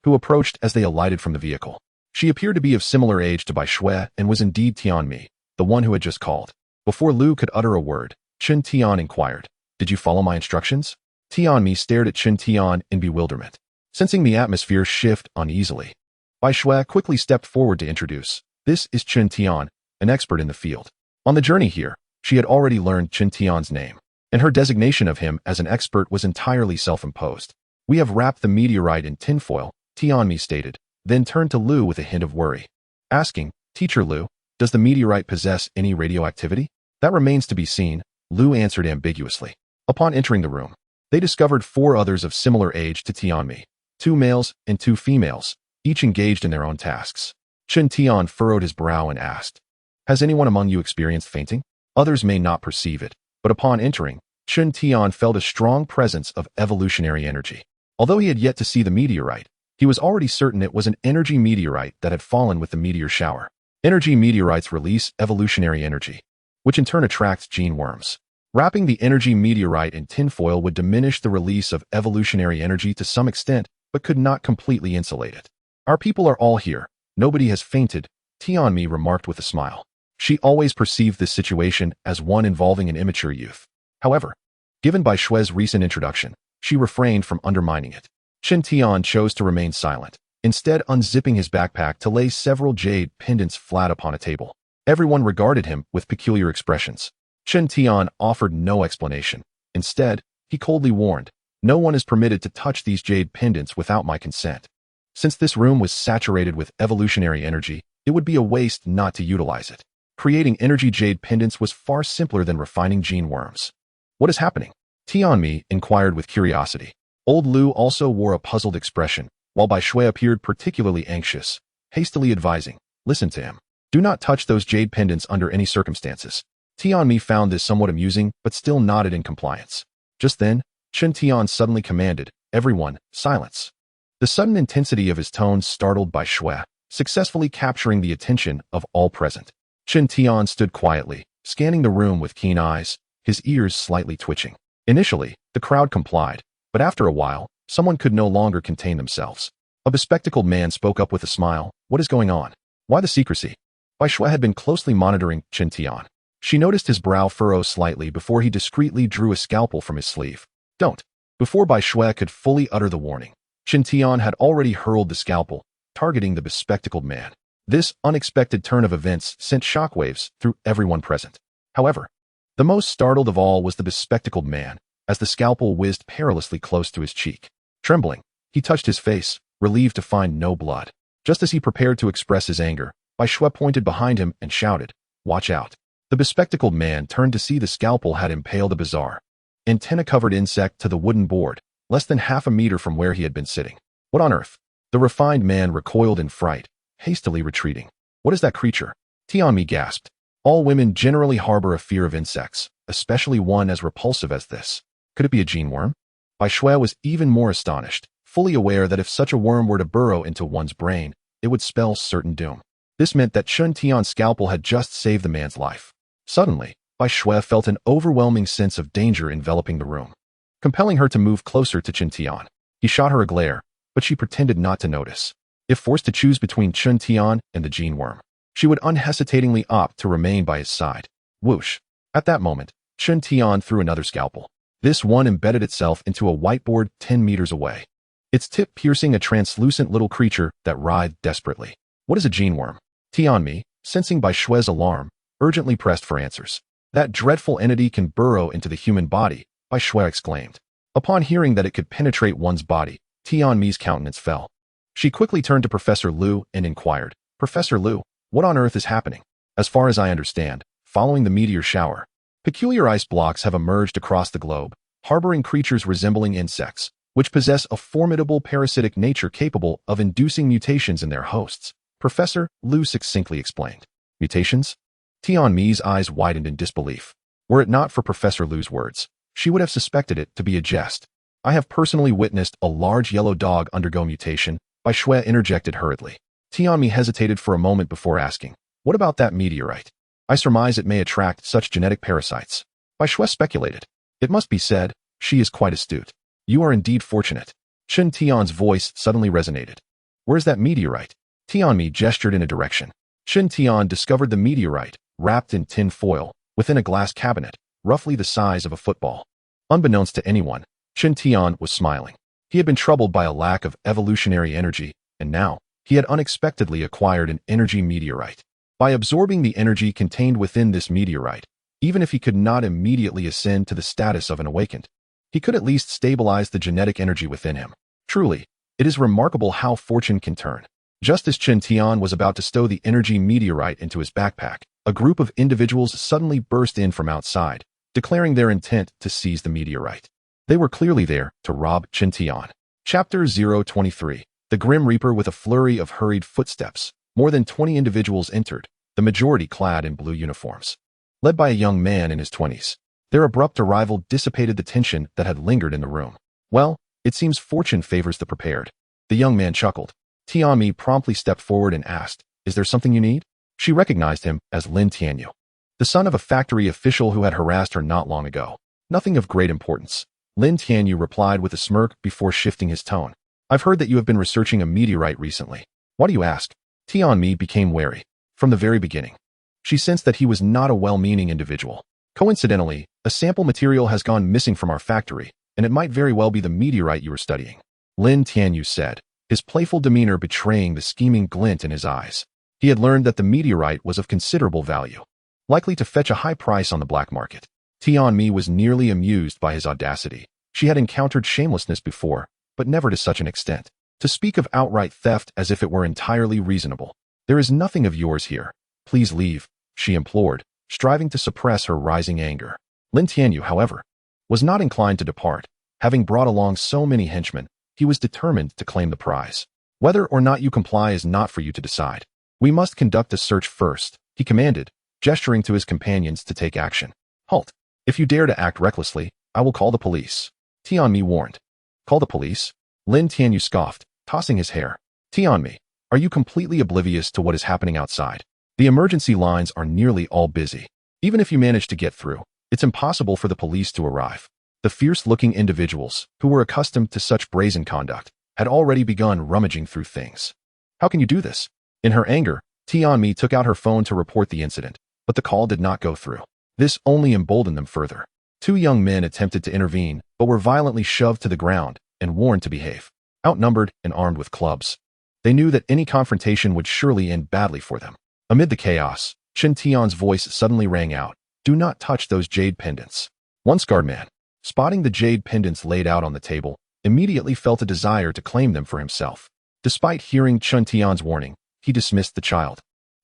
who approached as they alighted from the vehicle. She appeared to be of similar age to Bai Shui and was indeed Tianmi, the one who had just called. Before Lu could utter a word, Chen Tian inquired, Did you follow my instructions? Tianmi stared at Chen Tian in bewilderment. Sensing the atmosphere shift uneasily, Bai Shui quickly stepped forward to introduce. This is Chen Tian, an expert in the field. On the journey here, she had already learned Chen Tian's name, and her designation of him as an expert was entirely self-imposed. We have wrapped the meteorite in tinfoil, Tianmi stated, then turned to Lu with a hint of worry, asking, Teacher Lu, does the meteorite possess any radioactivity? That remains to be seen, Lu answered ambiguously. Upon entering the room, they discovered 4 others of similar age to Tianmi, 2 males and 2 females, each engaged in their own tasks. Chen Tian furrowed his brow and asked, Has anyone among you experienced fainting? Others may not perceive it, but upon entering, Chen Tian felt a strong presence of evolutionary energy. Although he had yet to see the meteorite, he was already certain it was an energy meteorite that had fallen with the meteor shower. Energy meteorites release evolutionary energy, which in turn attracts gene worms. Wrapping the energy meteorite in tinfoil would diminish the release of evolutionary energy to some extent, but could not completely insulate it. Our people are all here. Nobody has fainted, Tianmi remarked with a smile. She always perceived this situation as one involving an immature youth. However, given Bai Shui's recent introduction, she refrained from undermining it. Chen Tian chose to remain silent, instead unzipping his backpack to lay several jade pendants flat upon a table. Everyone regarded him with peculiar expressions. Chen Tian offered no explanation. Instead, he coldly warned, No one is permitted to touch these jade pendants without my consent. Since this room was saturated with evolutionary energy, it would be a waste not to utilize it. Creating energy jade pendants was far simpler than refining gene worms. What is happening? Tianmi inquired with curiosity. Old Lu also wore a puzzled expression, while Bai Shui appeared particularly anxious, hastily advising, listen to him. Do not touch those jade pendants under any circumstances. Tianmi found this somewhat amusing, but still nodded in compliance. Just then, Chen Tian suddenly commanded, everyone, silence. The sudden intensity of his tones startled Bai Shui, successfully capturing the attention of all present. Chen Tian stood quietly, scanning the room with keen eyes, his ears slightly twitching. Initially, the crowd complied, but after a while, someone could no longer contain themselves. A bespectacled man spoke up with a smile, what is going on? Why the secrecy? Bai Shui had been closely monitoring Chen Tian. She noticed his brow furrow slightly before he discreetly drew a scalpel from his sleeve. Don't. Before Bai Shui could fully utter the warning, Chen Tian had already hurled the scalpel, targeting the bespectacled man. This unexpected turn of events sent shockwaves through everyone present. However, the most startled of all was the bespectacled man, as the scalpel whizzed perilously close to his cheek. Trembling, he touched his face, relieved to find no blood. Just as he prepared to express his anger, Bai Shui pointed behind him and shouted, watch out. The bespectacled man turned to see the scalpel had impaled a bizarre, antenna-covered insect to the wooden board, less than half a meter from where he had been sitting. What on earth? The refined man recoiled in fright, hastily retreating. What is that creature? Tianmi gasped. All women generally harbor a fear of insects, especially one as repulsive as this. Could it be a gene worm? Bai Shui was even more astonished, fully aware that if such a worm were to burrow into one's brain, it would spell certain doom. This meant that Chen Tian's scalpel had just saved the man's life. Suddenly, Bai Shui felt an overwhelming sense of danger enveloping the room, compelling her to move closer to Chen Tian. He shot her a glare, but she pretended not to notice. If forced to choose between Chen Tian and the gene worm, she would unhesitatingly opt to remain by his side. Whoosh! At that moment, Chen Tian threw another scalpel. This one embedded itself into a whiteboard 10 meters away, its tip piercing a translucent little creature that writhed desperately. What is a gene worm? Tianmi, sensing Bai Shui's alarm, urgently pressed for answers. That dreadful entity can burrow into the human body, Bai Shui exclaimed. Upon hearing that it could penetrate one's body, Tianmi's countenance fell. She quickly turned to Professor Lu and inquired, Professor Lu, what on earth is happening? As far as I understand, following the meteor shower, peculiar ice blocks have emerged across the globe, harboring creatures resembling insects, which possess a formidable parasitic nature capable of inducing mutations in their hosts. Professor Lu succinctly explained. Mutations? Tianmi's eyes widened in disbelief. Were it not for Professor Lu's words, she would have suspected it to be a jest. I have personally witnessed a large yellow dog undergo mutation, Bai Shui interjected hurriedly. Tianmi hesitated for a moment before asking, what about that meteorite? I surmise it may attract such genetic parasites. Bai Shui speculated. It must be said, she is quite astute. You are indeed fortunate. Chen Tian's voice suddenly resonated. Where's that meteorite? Tianmi gestured in a direction. Chen Tian discovered the meteorite, wrapped in tin foil, within a glass cabinet, roughly the size of a football. Unbeknownst to anyone, Chen Tian was smiling. He had been troubled by a lack of evolutionary energy, and now, he had unexpectedly acquired an energy meteorite. By absorbing the energy contained within this meteorite, even if he could not immediately ascend to the status of an awakened, he could at least stabilize the genetic energy within him. Truly, it is remarkable how fortune can turn. Just as Chen Tian was about to stow the energy meteorite into his backpack, a group of individuals suddenly burst in from outside, declaring their intent to seize the meteorite. They were clearly there to rob Chen Tian. Chapter 023. The Grim Reaper. With a flurry of hurried footsteps, more than 20 individuals entered, the majority clad in blue uniforms. Led by a young man in his 20s. Their abrupt arrival dissipated the tension that had lingered in the room. Well, it seems fortune favors the prepared. The young man chuckled. Tianmi promptly stepped forward and asked, is there something you need? She recognized him as Lin Tianyu, the son of a factory official who had harassed her not long ago. Nothing of great importance. Lin Tianyu replied with a smirk before shifting his tone. I've heard that you have been researching a meteorite recently. Why do you ask? Tianmi became wary. From the very beginning, she sensed that he was not a well-meaning individual. Coincidentally, a sample material has gone missing from our factory, and it might very well be the meteorite you were studying. Lin Tianyu said, his playful demeanor betraying the scheming glint in his eyes. He had learned that the meteorite was of considerable value, likely to fetch a high price on the black market. Tianmi was nearly amused by his audacity. She had encountered shamelessness before, but never to such an extent. To speak of outright theft as if it were entirely reasonable. There is nothing of yours here. Please leave. she implored, striving to suppress her rising anger. Lin Tianyu, however, was not inclined to depart. Having brought along so many henchmen, he was determined to claim the prize. Whether or not you comply is not for you to decide. We must conduct a search first, he commanded, gesturing to his companions to take action. Halt! If you dare to act recklessly, I will call the police, Tianmi warned. Call the police? Lin Tianyu scoffed, tossing his hair. Tianmi, are you completely oblivious to what is happening outside? The emergency lines are nearly all busy. Even if you manage to get through, it's impossible for the police to arrive. The fierce-looking individuals, who were accustomed to such brazen conduct, had already begun rummaging through things. How can you do this? In her anger, Tianmi took out her phone to report the incident, but the call did not go through. This only emboldened them further. Two young men attempted to intervene, but were violently shoved to the ground and warned to behave. Outnumbered and armed with clubs, they knew that any confrontation would surely end badly for them. Amid the chaos, Chen Tian's voice suddenly rang out, "Do not touch those jade pendants." One scarred man, spotting the jade pendants laid out on the table, immediately felt a desire to claim them for himself. Despite hearing Chen Tian's warning, he dismissed the child,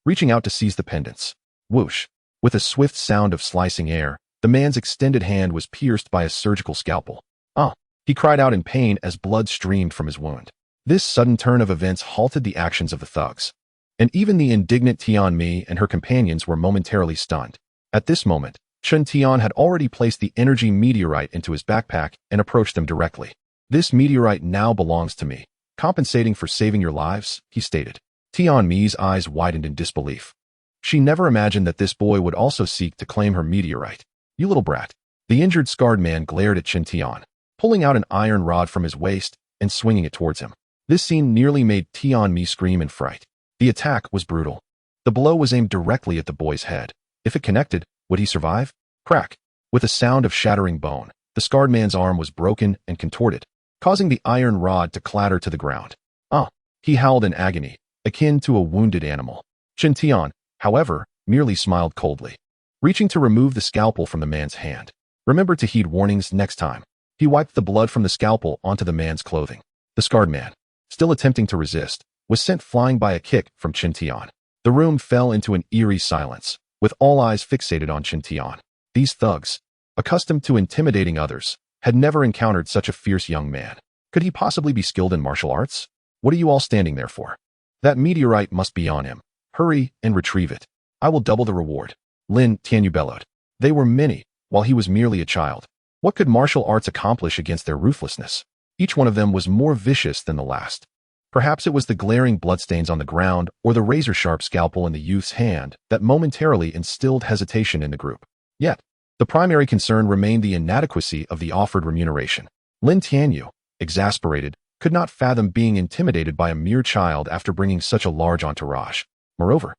reaching out to seize the pendants. Whoosh! With a swift sound of slicing air, the man's extended hand was pierced by a surgical scalpel. Ah! He cried out in pain as blood streamed from his wound. This sudden turn of events halted the actions of the thugs, and even the indignant Tianmi and her companions were momentarily stunned. At this moment, Chen Tian had already placed the energy meteorite into his backpack and approached them directly. "This meteorite now belongs to me, compensating for saving your lives," he stated. Tianmi's eyes widened in disbelief. She never imagined that this boy would also seek to claim her meteorite. "You little brat." The injured, scarred man glared at Chen Tian, pulling out an iron rod from his waist and swinging it towards him. This scene nearly made Tianmi scream in fright. The attack was brutal. The blow was aimed directly at the boy's head. If it connected, would he survive? Crack! With a sound of shattering bone, the scarred man's arm was broken and contorted, causing the iron rod to clatter to the ground. Ah! He howled in agony, akin to a wounded animal. Chen Tian, however, merely smiled coldly, reaching to remove the scalpel from the man's hand. "Remember to heed warnings next time." He wiped the blood from the scalpel onto the man's clothing. The scarred man, still attempting to resist, was sent flying by a kick from Chen Tian. The room fell into an eerie silence, with all eyes fixated on Chen Tian. These thugs, accustomed to intimidating others, had never encountered such a fierce young man. Could he possibly be skilled in martial arts? "What are you all standing there for? That meteorite must be on him. Hurry and retrieve it. I will double the reward." Lin Tianyu bellowed. They were many, while he was merely a child. What could martial arts accomplish against their ruthlessness? Each one of them was more vicious than the last. Perhaps it was the glaring bloodstains on the ground or the razor-sharp scalpel in the youth's hand that momentarily instilled hesitation in the group. Yet, the primary concern remained the inadequacy of the offered remuneration. Lin Tianyu, exasperated, could not fathom being intimidated by a mere child after bringing such a large entourage. Moreover,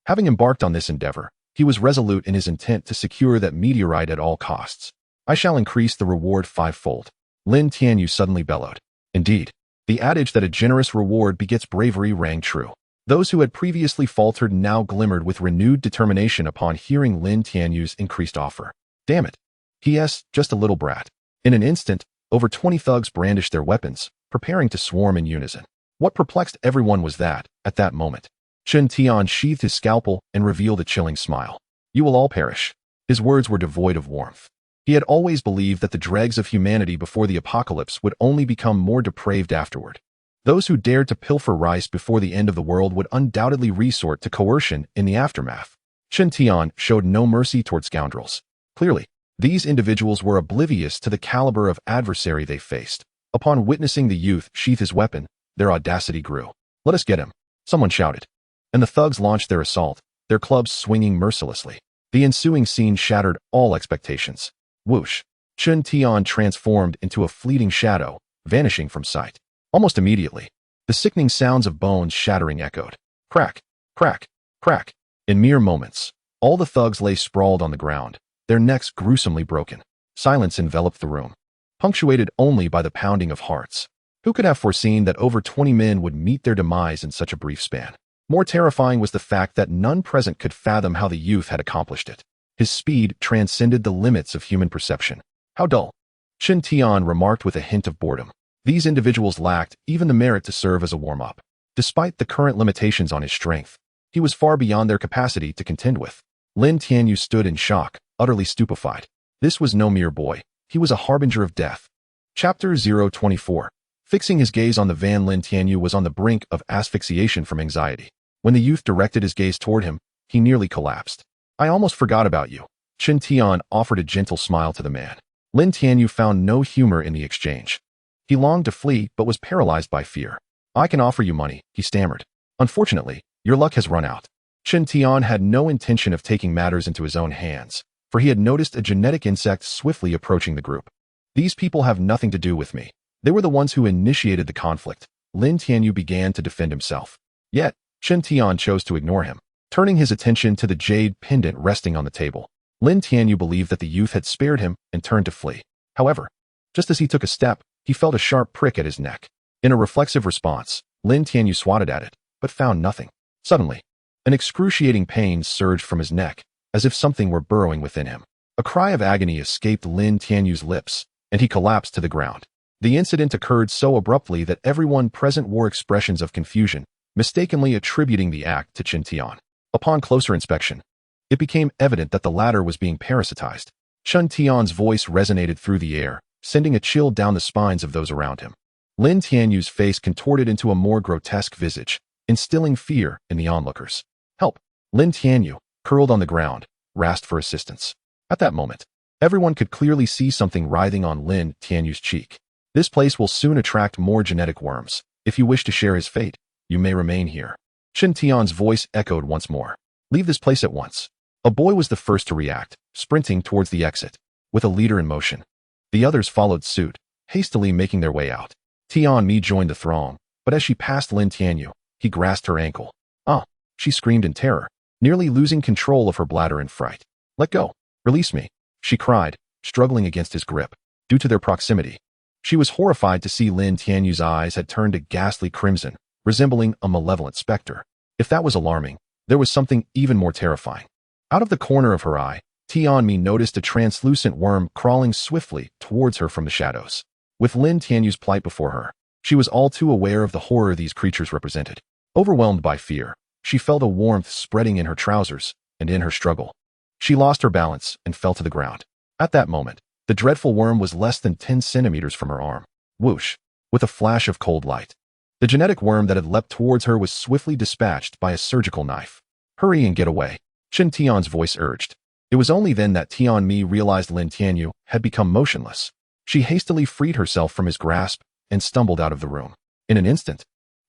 having embarked on this endeavor, he was resolute in his intent to secure that meteorite at all costs. "I shall increase the reward fivefold," Lin Tianyu suddenly bellowed. Indeed, the adage that a generous reward begets bravery rang true. Those who had previously faltered now glimmered with renewed determination upon hearing Lin Tianyu's increased offer. "Damn it. P.S. Just a little brat." In an instant, over 20 thugs brandished their weapons, preparing to swarm in unison. What perplexed everyone was that, at that moment, Chen Tian sheathed his scalpel and revealed a chilling smile. "You will all perish." His words were devoid of warmth. He had always believed that the dregs of humanity before the apocalypse would only become more depraved afterward. Those who dared to pilfer rice before the end of the world would undoubtedly resort to coercion in the aftermath. Chen Tian showed no mercy toward scoundrels. Clearly, these individuals were oblivious to the caliber of adversary they faced. Upon witnessing the youth sheath his weapon, their audacity grew. "Let us get him," someone shouted. And the thugs launched their assault, their clubs swinging mercilessly. The ensuing scene shattered all expectations. Whoosh! Chen Tian transformed into a fleeting shadow, vanishing from sight. Almost immediately, the sickening sounds of bones shattering echoed. Crack! Crack! Crack! In mere moments, all the thugs lay sprawled on the ground, their necks gruesomely broken. Silence enveloped the room, punctuated only by the pounding of hearts. Who could have foreseen that over 20 men would meet their demise in such a brief span? More terrifying was the fact that none present could fathom how the youth had accomplished it. His speed transcended the limits of human perception. "How dull," Chen Tian remarked with a hint of boredom. These individuals lacked even the merit to serve as a warm-up. Despite the current limitations on his strength, he was far beyond their capacity to contend with. Lin Tianyu stood in shock, utterly stupefied. This was no mere boy. He was a harbinger of death. Chapter 024. Fixing his gaze on the van, Lin Tianyu was on the brink of asphyxiation from anxiety. When the youth directed his gaze toward him, he nearly collapsed. I almost forgot about you. Chen Tian offered a gentle smile to the man. Lin Tianyu found no humor in the exchange. He longed to flee, but was paralyzed by fear. I can offer you money, he stammered. Unfortunately, your luck has run out. Chen Tian had no intention of taking matters into his own hands, for he had noticed a genetic insect swiftly approaching the group. These people have nothing to do with me. They were the ones who initiated the conflict. Lin Tianyu began to defend himself. Yet, Chen Tian chose to ignore him, turning his attention to the jade pendant resting on the table. Lin Tianyu believed that the youth had spared him and turned to flee. However, just as he took a step, he felt a sharp prick at his neck. In a reflexive response, Lin Tianyu swatted at it, but found nothing. Suddenly, an excruciating pain surged from his neck, as if something were burrowing within him. A cry of agony escaped Lin Tianyu's lips, and he collapsed to the ground. The incident occurred so abruptly that everyone present wore expressions of confusion, mistakenly attributing the act to Chen Tian. Upon closer inspection, it became evident that the latter was being parasitized. Chen Tian's voice resonated through the air, sending a chill down the spines of those around him. Lin Tianyu's face contorted into a more grotesque visage, instilling fear in the onlookers. Help! Lin Tianyu, curled on the ground, rasped for assistance. At that moment, everyone could clearly see something writhing on Lin Tianyu's cheek. This place will soon attract more genetic worms. If you wish to share his fate, you may remain here. Chen Tian's voice echoed once more. Leave this place at once. A boy was the first to react, sprinting towards the exit, with a leader in motion. The others followed suit, hastily making their way out. Tian Mi joined the throng, but as she passed Lin Tianyu, he grasped her ankle. Ah! She screamed in terror, nearly losing control of her bladder in fright. Let go! Release me! She cried, struggling against his grip. Due to their proximity, she was horrified to see Lin Tianyu's eyes had turned a ghastly crimson, resembling a malevolent specter. If that was alarming, there was something even more terrifying. Out of the corner of her eye, Tian Mi noticed a translucent worm crawling swiftly towards her from the shadows. With Lin Tianyu's plight before her, she was all too aware of the horror these creatures represented. Overwhelmed by fear, she felt a warmth spreading in her trousers and in her struggle. She lost her balance and fell to the ground. At that moment, the dreadful worm was less than 10 centimeters from her arm. Whoosh! With a flash of cold light, the genetic worm that had leapt towards her was swiftly dispatched by a surgical knife. Hurry and get away, Chen Tian's voice urged. It was only then that Tian Mi realized Lin Tianyu had become motionless. She hastily freed herself from his grasp and stumbled out of the room. In an instant,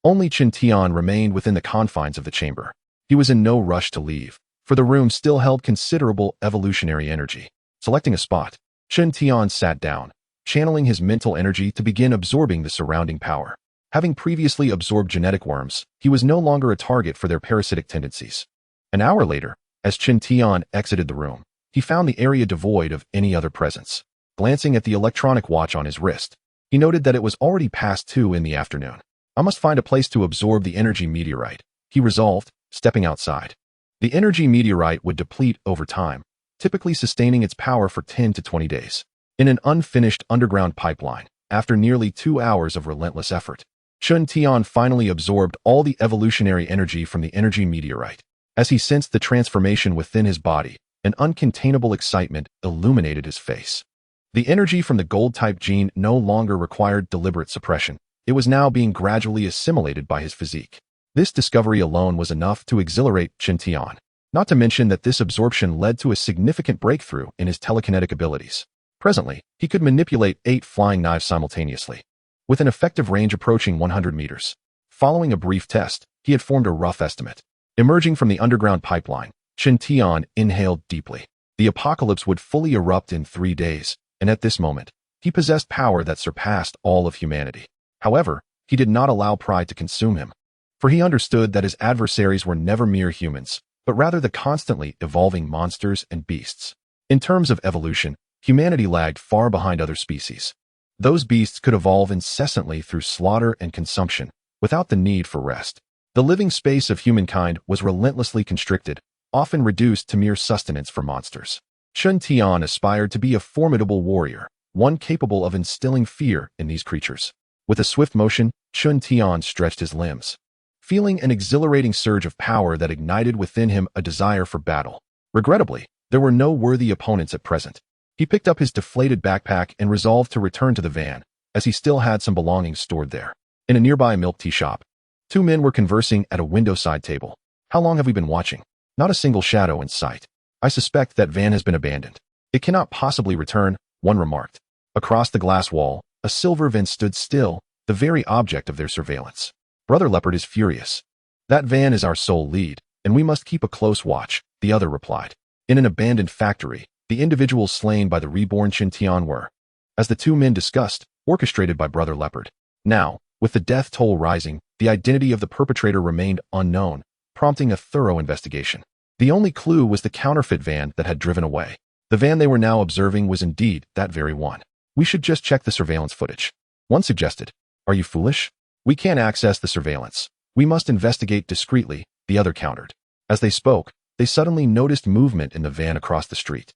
only Chen Tian remained within the confines of the chamber. He was in no rush to leave, for the room still held considerable evolutionary energy. Selecting a spot, Chen Tian sat down, channeling his mental energy to begin absorbing the surrounding power. Having previously absorbed genetic worms, he was no longer a target for their parasitic tendencies. An hour later, as Chen Tian exited the room, he found the area devoid of any other presence. Glancing at the electronic watch on his wrist, he noted that it was already past 2 in the afternoon. I must find a place to absorb the energy meteorite, he resolved, stepping outside. The energy meteorite would deplete over time, typically sustaining its power for 10 to 20 days. In an unfinished underground pipeline, after nearly 2 hours of relentless effort, Chen Tian finally absorbed all the evolutionary energy from the energy meteorite. As he sensed the transformation within his body, an uncontainable excitement illuminated his face. The energy from the gold-type gene no longer required deliberate suppression. It was now being gradually assimilated by his physique. This discovery alone was enough to exhilarate Chen Tian. Not to mention that this absorption led to a significant breakthrough in his telekinetic abilities. Presently, he could manipulate 8 flying knives simultaneously, with an effective range approaching 100 meters. Following a brief test, he had formed a rough estimate. Emerging from the underground pipeline, Chen Tian inhaled deeply. The apocalypse would fully erupt in 3 days, and at this moment, he possessed power that surpassed all of humanity. However, he did not allow pride to consume him, for he understood that his adversaries were never mere humans, but rather the constantly evolving monsters and beasts. In terms of evolution, humanity lagged far behind other species. Those beasts could evolve incessantly through slaughter and consumption, without the need for rest. The living space of humankind was relentlessly constricted, often reduced to mere sustenance for monsters. Chen Tian aspired to be a formidable warrior, one capable of instilling fear in these creatures. With a swift motion, Chen Tian stretched his limbs, feeling an exhilarating surge of power that ignited within him a desire for battle. Regrettably, there were no worthy opponents at present. He picked up his deflated backpack and resolved to return to the van, as he still had some belongings stored there. In a nearby milk tea shop, two men were conversing at a window-side table. How long have we been watching? Not a single shadow in sight. I suspect that van has been abandoned. It cannot possibly return, one remarked. Across the glass wall, a silver van stood still, the very object of their surveillance. Brother Leopard is furious. That van is our sole lead, and we must keep a close watch, the other replied. In an abandoned factory, the individuals slain by the reborn Qin Tian were, as the two men discussed, orchestrated by Brother Leopard. Now, with the death toll rising, the identity of the perpetrator remained unknown, prompting a thorough investigation. The only clue was the counterfeit van that had driven away. The van they were now observing was indeed that very one. We should just check the surveillance footage. One suggested. Are you foolish? We can't access the surveillance. We must investigate discreetly, the other countered. As they spoke, they suddenly noticed movement in the van across the street.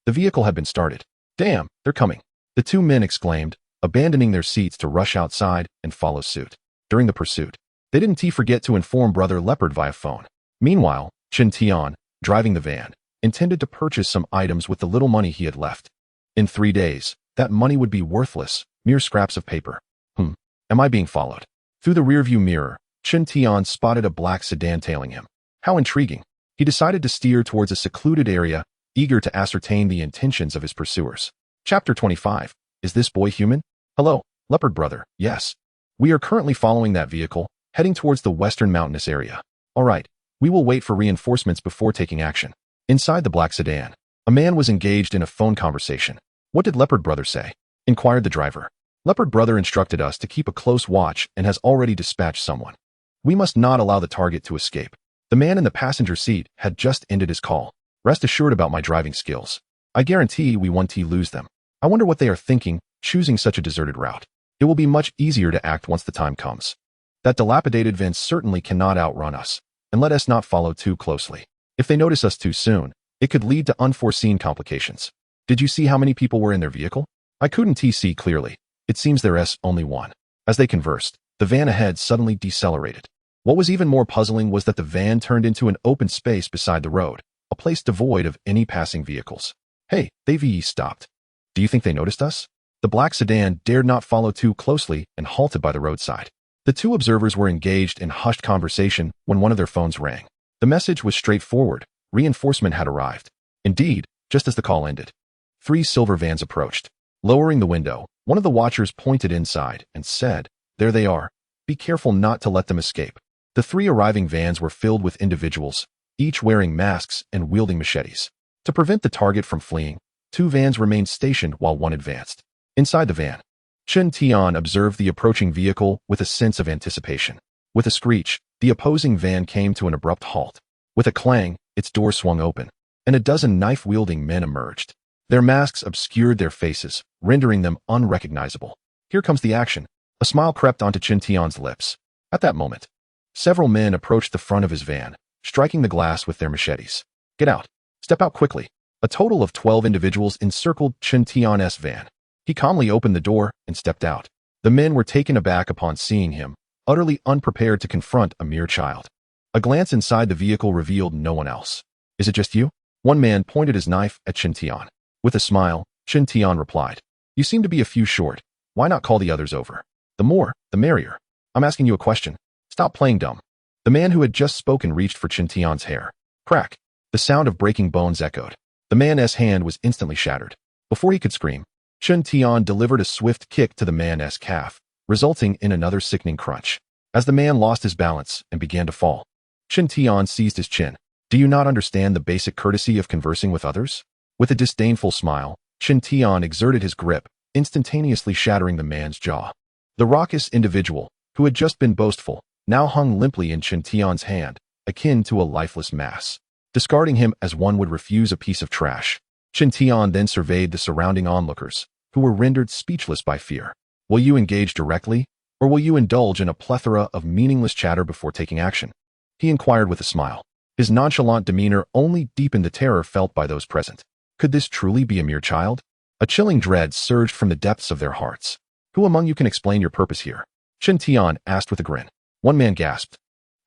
The vehicle had been started. Damn, they're coming. The two men exclaimed, abandoning their seats to rush outside and follow suit. During the pursuit, they didn't forget to inform Brother Leopard via phone. Meanwhile, Qin Tian, driving the van, intended to purchase some items with the little money he had left. In 3 days, that money would be worthless, mere scraps of paper. Am I being followed? Through the rearview mirror, Qin Tian spotted a black sedan tailing him. How intriguing. He decided to steer towards a secluded area, eager to ascertain the intentions of his pursuers. Chapter 25. Is this boy human? Hello, Leopard Brother. Yes. We are currently following that vehicle, heading towards the western mountainous area. All right, we will wait for reinforcements before taking action. Inside the black sedan, a man was engaged in a phone conversation. What did Leopard Brother say? Inquired the driver. Leopard Brother instructed us to keep a close watch and has already dispatched someone. We must not allow the target to escape. The man in the passenger seat had just ended his call. Rest assured about my driving skills. I guarantee we won't lose them. I wonder what they are thinking, choosing such a deserted route. It will be much easier to act once the time comes. That dilapidated van certainly cannot outrun us, and let us not follow too closely. If they notice us too soon, it could lead to unforeseen complications. Did you see how many people were in their vehicle? I couldn't see clearly. It seems there's only one. As they conversed, the van ahead suddenly decelerated. What was even more puzzling was that the van turned into an open space beside the road, a place devoid of any passing vehicles. Hey, they stopped. Do you think they noticed us? The black sedan dared not follow too closely and halted by the roadside. The two observers were engaged in hushed conversation when one of their phones rang. The message was straightforward. Reinforcement had arrived. Indeed, just as the call ended, 3 silver vans approached. Lowering the window, one of the watchers pointed inside and said, "There they are. Be careful not to let them escape." The 3 arriving vans were filled with individuals, each wearing masks and wielding machetes. To prevent the target from fleeing, 2 vans remained stationed while one advanced. Inside the van, Qin Tian observed the approaching vehicle with a sense of anticipation. With a screech, the opposing van came to an abrupt halt. With a clang, its door swung open, and a dozen knife-wielding men emerged. Their masks obscured their faces, rendering them unrecognizable. Here comes the action. A smile crept onto Qin Tian's lips. At that moment, several men approached the front of his van, striking the glass with their machetes. Get out. Step out quickly. A total of 12 individuals encircled Qin Tian's van. He calmly opened the door and stepped out. The men were taken aback upon seeing him, utterly unprepared to confront a mere child. A glance inside the vehicle revealed no one else. Is it just you? One man pointed his knife at Qin Tian. With a smile, Qin Tian replied, "You seem to be a few short. Why not call the others over? The more, the merrier. I'm asking you a question. Stop playing dumb." The man who had just spoken reached for Qin Tian's hair. Crack. The sound of breaking bones echoed. The man's hand was instantly shattered. Before he could scream, Qin Tian delivered a swift kick to the man's calf, resulting in another sickening crunch. As the man lost his balance and began to fall, Qin Tian seized his chin. Do you not understand the basic courtesy of conversing with others? With a disdainful smile, Qin Tian exerted his grip, instantaneously shattering the man's jaw. The raucous individual, who had just been boastful, now hung limply in Qin Tian's hand, akin to a lifeless mass. Discarding him as one would refuse a piece of trash, Qin Tian then surveyed the surrounding onlookers, who were rendered speechless by fear. Will you engage directly, or will you indulge in a plethora of meaningless chatter before taking action? He inquired with a smile. His nonchalant demeanor only deepened the terror felt by those present. Could this truly be a mere child? A chilling dread surged from the depths of their hearts. Who among you can explain your purpose here? Qin Tian asked with a grin. One man gasped,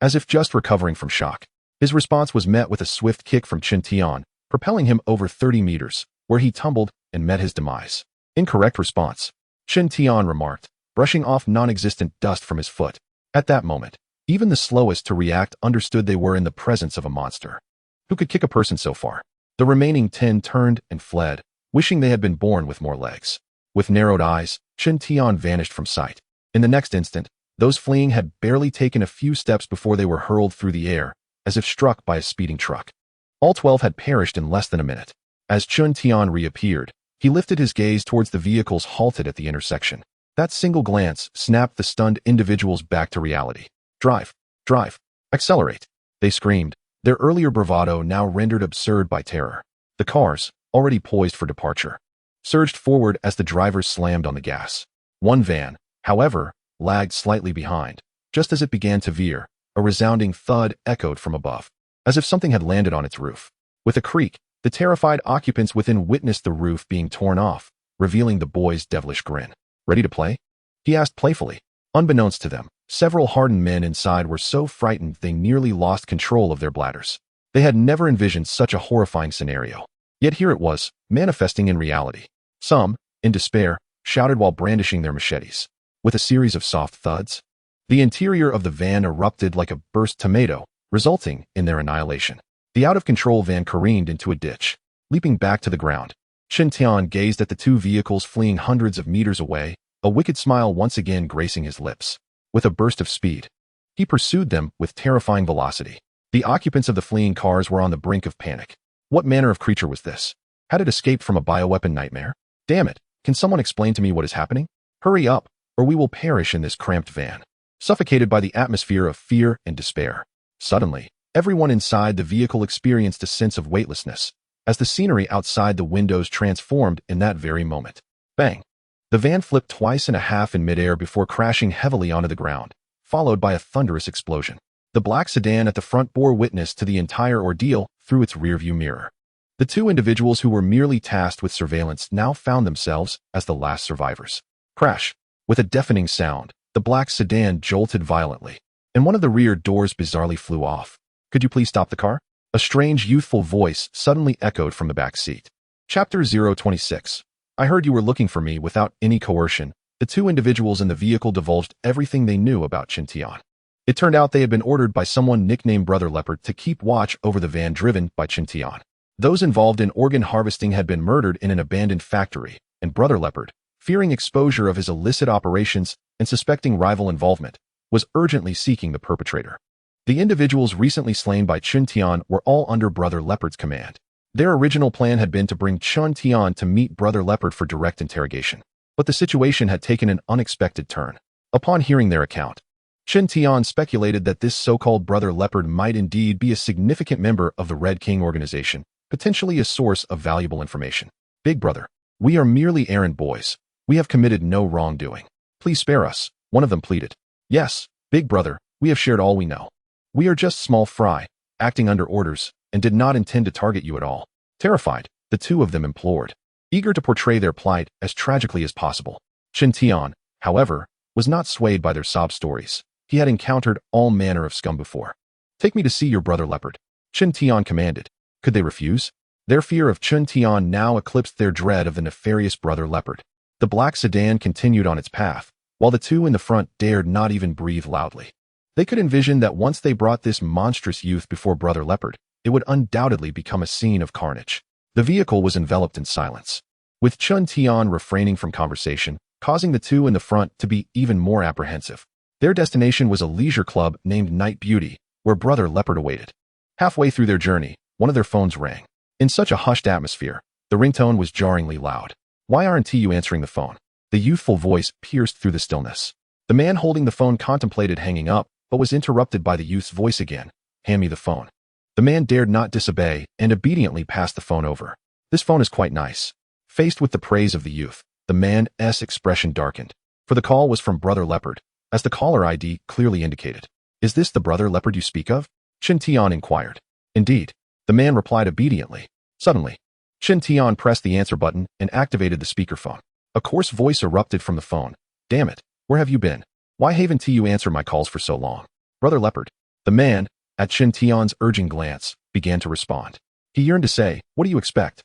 as if just recovering from shock. His response was met with a swift kick from Qin Tian, propelling him over 30 meters, where he tumbled and met his demise. Incorrect response, Chen Tian remarked, brushing off non-existent dust from his foot. At that moment, even the slowest to react understood they were in the presence of a monster. Who could kick a person so far? The remaining 10 turned and fled, wishing they had been born with more legs. With narrowed eyes, Chen Tian vanished from sight. In the next instant, those fleeing had barely taken a few steps before they were hurled through the air, as if struck by a speeding truck. All 12 had perished in less than a minute. As Chen Tian reappeared, he lifted his gaze towards the vehicles halted at the intersection. That single glance snapped the stunned individuals back to reality. Drive! Drive! Accelerate! They screamed, their earlier bravado now rendered absurd by terror. The cars, already poised for departure, surged forward as the drivers slammed on the gas. One van, however, lagged slightly behind. Just as it began to veer, a resounding thud echoed from above, as if something had landed on its roof. With a creak, the terrified occupants within witnessed the roof being torn off, revealing the boy's devilish grin. Ready to play? He asked playfully. Unbeknownst to them, several hardened men inside were so frightened they nearly lost control of their bladders. They had never envisioned such a horrifying scenario. Yet here it was, manifesting in reality. Some, in despair, shouted while brandishing their machetes. With a series of soft thuds, the interior of the van erupted like a burst tomato, resulting in their annihilation. The out-of-control van careened into a ditch, leaping back to the ground. Chen Tian gazed at the two vehicles fleeing hundreds of meters away, a wicked smile once again gracing his lips. With a burst of speed, he pursued them with terrifying velocity. The occupants of the fleeing cars were on the brink of panic. What manner of creature was this? Had it escaped from a bioweapon nightmare? Damn it, can someone explain to me what is happening? Hurry up, or we will perish in this cramped van. Suffocated by the atmosphere of fear and despair. Suddenly, everyone inside the vehicle experienced a sense of weightlessness, as the scenery outside the windows transformed in that very moment. Bang! The van flipped twice and a half in midair before crashing heavily onto the ground, followed by a thunderous explosion. The black sedan at the front bore witness to the entire ordeal through its rearview mirror. The two individuals who were merely tasked with surveillance now found themselves as the last survivors. Crash! With a deafening sound, the black sedan jolted violently, and one of the rear doors bizarrely flew off. Could you please stop the car? A strange, youthful voice suddenly echoed from the back seat. Chapter 026. I heard you were looking for me without any coercion. The two individuals in the vehicle divulged everything they knew about Chen Tian. It turned out they had been ordered by someone nicknamed Brother Leopard to keep watch over the van driven by Chen Tian. Those involved in organ harvesting had been murdered in an abandoned factory, and Brother Leopard, fearing exposure of his illicit operations and suspecting rival involvement, was urgently seeking the perpetrator. The individuals recently slain by Chen Tian were all under Brother Leopard's command. Their original plan had been to bring Chen Tian to meet Brother Leopard for direct interrogation. But the situation had taken an unexpected turn. Upon hearing their account, Chen Tian speculated that this so-called Brother Leopard might indeed be a significant member of the Red King organization, potentially a source of valuable information. Big Brother, we are merely errand boys. We have committed no wrongdoing. Please spare us, one of them pleaded. Yes, Big Brother, we have shared all we know. We are just small fry, acting under orders, and did not intend to target you at all. Terrified, the two of them implored, eager to portray their plight as tragically as possible. Chen Tian, however, was not swayed by their sob stories. He had encountered all manner of scum before. Take me to see your Brother Leopard, Chen Tian commanded. Could they refuse? Their fear of Chen Tian now eclipsed their dread of the nefarious Brother Leopard. The black sedan continued on its path, while the two in the front dared not even breathe loudly. They could envision that once they brought this monstrous youth before Brother Leopard, it would undoubtedly become a scene of carnage. The vehicle was enveloped in silence, with Chen Tian refraining from conversation, causing the two in the front to be even more apprehensive. Their destination was a leisure club named Night Beauty, where Brother Leopard awaited. Halfway through their journey, one of their phones rang. In such a hushed atmosphere, the ringtone was jarringly loud. Why aren't you answering the phone? The youthful voice pierced through the stillness. The man holding the phone contemplated hanging up, but was interrupted by the youth's voice again. Hand me the phone. The man dared not disobey and obediently passed the phone over. This phone is quite nice. Faced with the praise of the youth, the man's expression darkened. For the call was from Brother Leopard, as the caller ID clearly indicated. Is this the Brother Leopard you speak of? Chen Tian inquired. Indeed. The man replied obediently. Suddenly, Chen Tian pressed the answer button and activated the speakerphone. A coarse voice erupted from the phone. Damn it, where have you been? Why haven't you answered my calls for so long? Brother Leopard. The man, at Chen Tian's urging glance, began to respond. He yearned to say, "What do you expect?"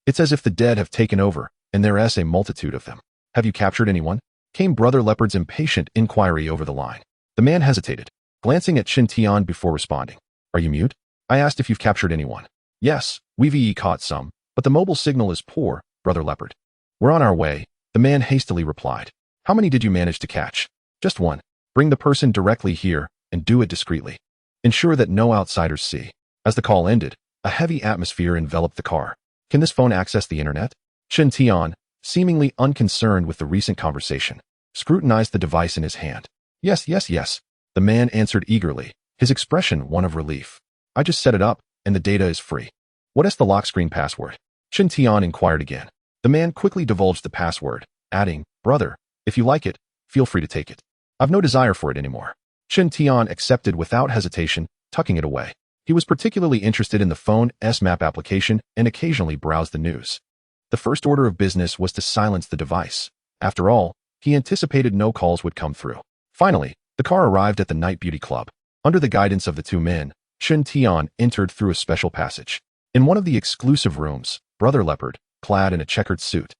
It's as if the dead have taken over, and there's a multitude of them. "Have you captured anyone?" Came Brother Leopard's impatient inquiry over the line. The man hesitated, glancing at Qin Tian before responding. "Are you mute?" "I asked if you've captured anyone." "Yes, we've caught some, but the mobile signal is poor, Brother Leopard." "We're on our way," the man hastily replied. "How many did you manage to catch?" "Just one." "Bring the person directly here, and do it discreetly. Ensure that no outsiders see." As the call ended, a heavy atmosphere enveloped the car. "Can this phone access the internet?" Qin Tian, seemingly unconcerned with the recent conversation, scrutinized the device in his hand. Yes, the man answered eagerly, his expression one of relief. "I just set it up, and the data is free." "What is the lock screen password?" Qin Tian inquired again. The man quickly divulged the password, adding, "Brother, if you like it, feel free to take it. I've no desire for it anymore." Qin Tian accepted without hesitation, tucking it away. He was particularly interested in the phone's map application and occasionally browsed the news. The first order of business was to silence the device. After all, he anticipated no calls would come through. Finally, the car arrived at the Night Beauty Club. Under the guidance of the two men, Qin Tian entered through a special passage. In one of the exclusive rooms, Brother Leopard, clad in a checkered suit,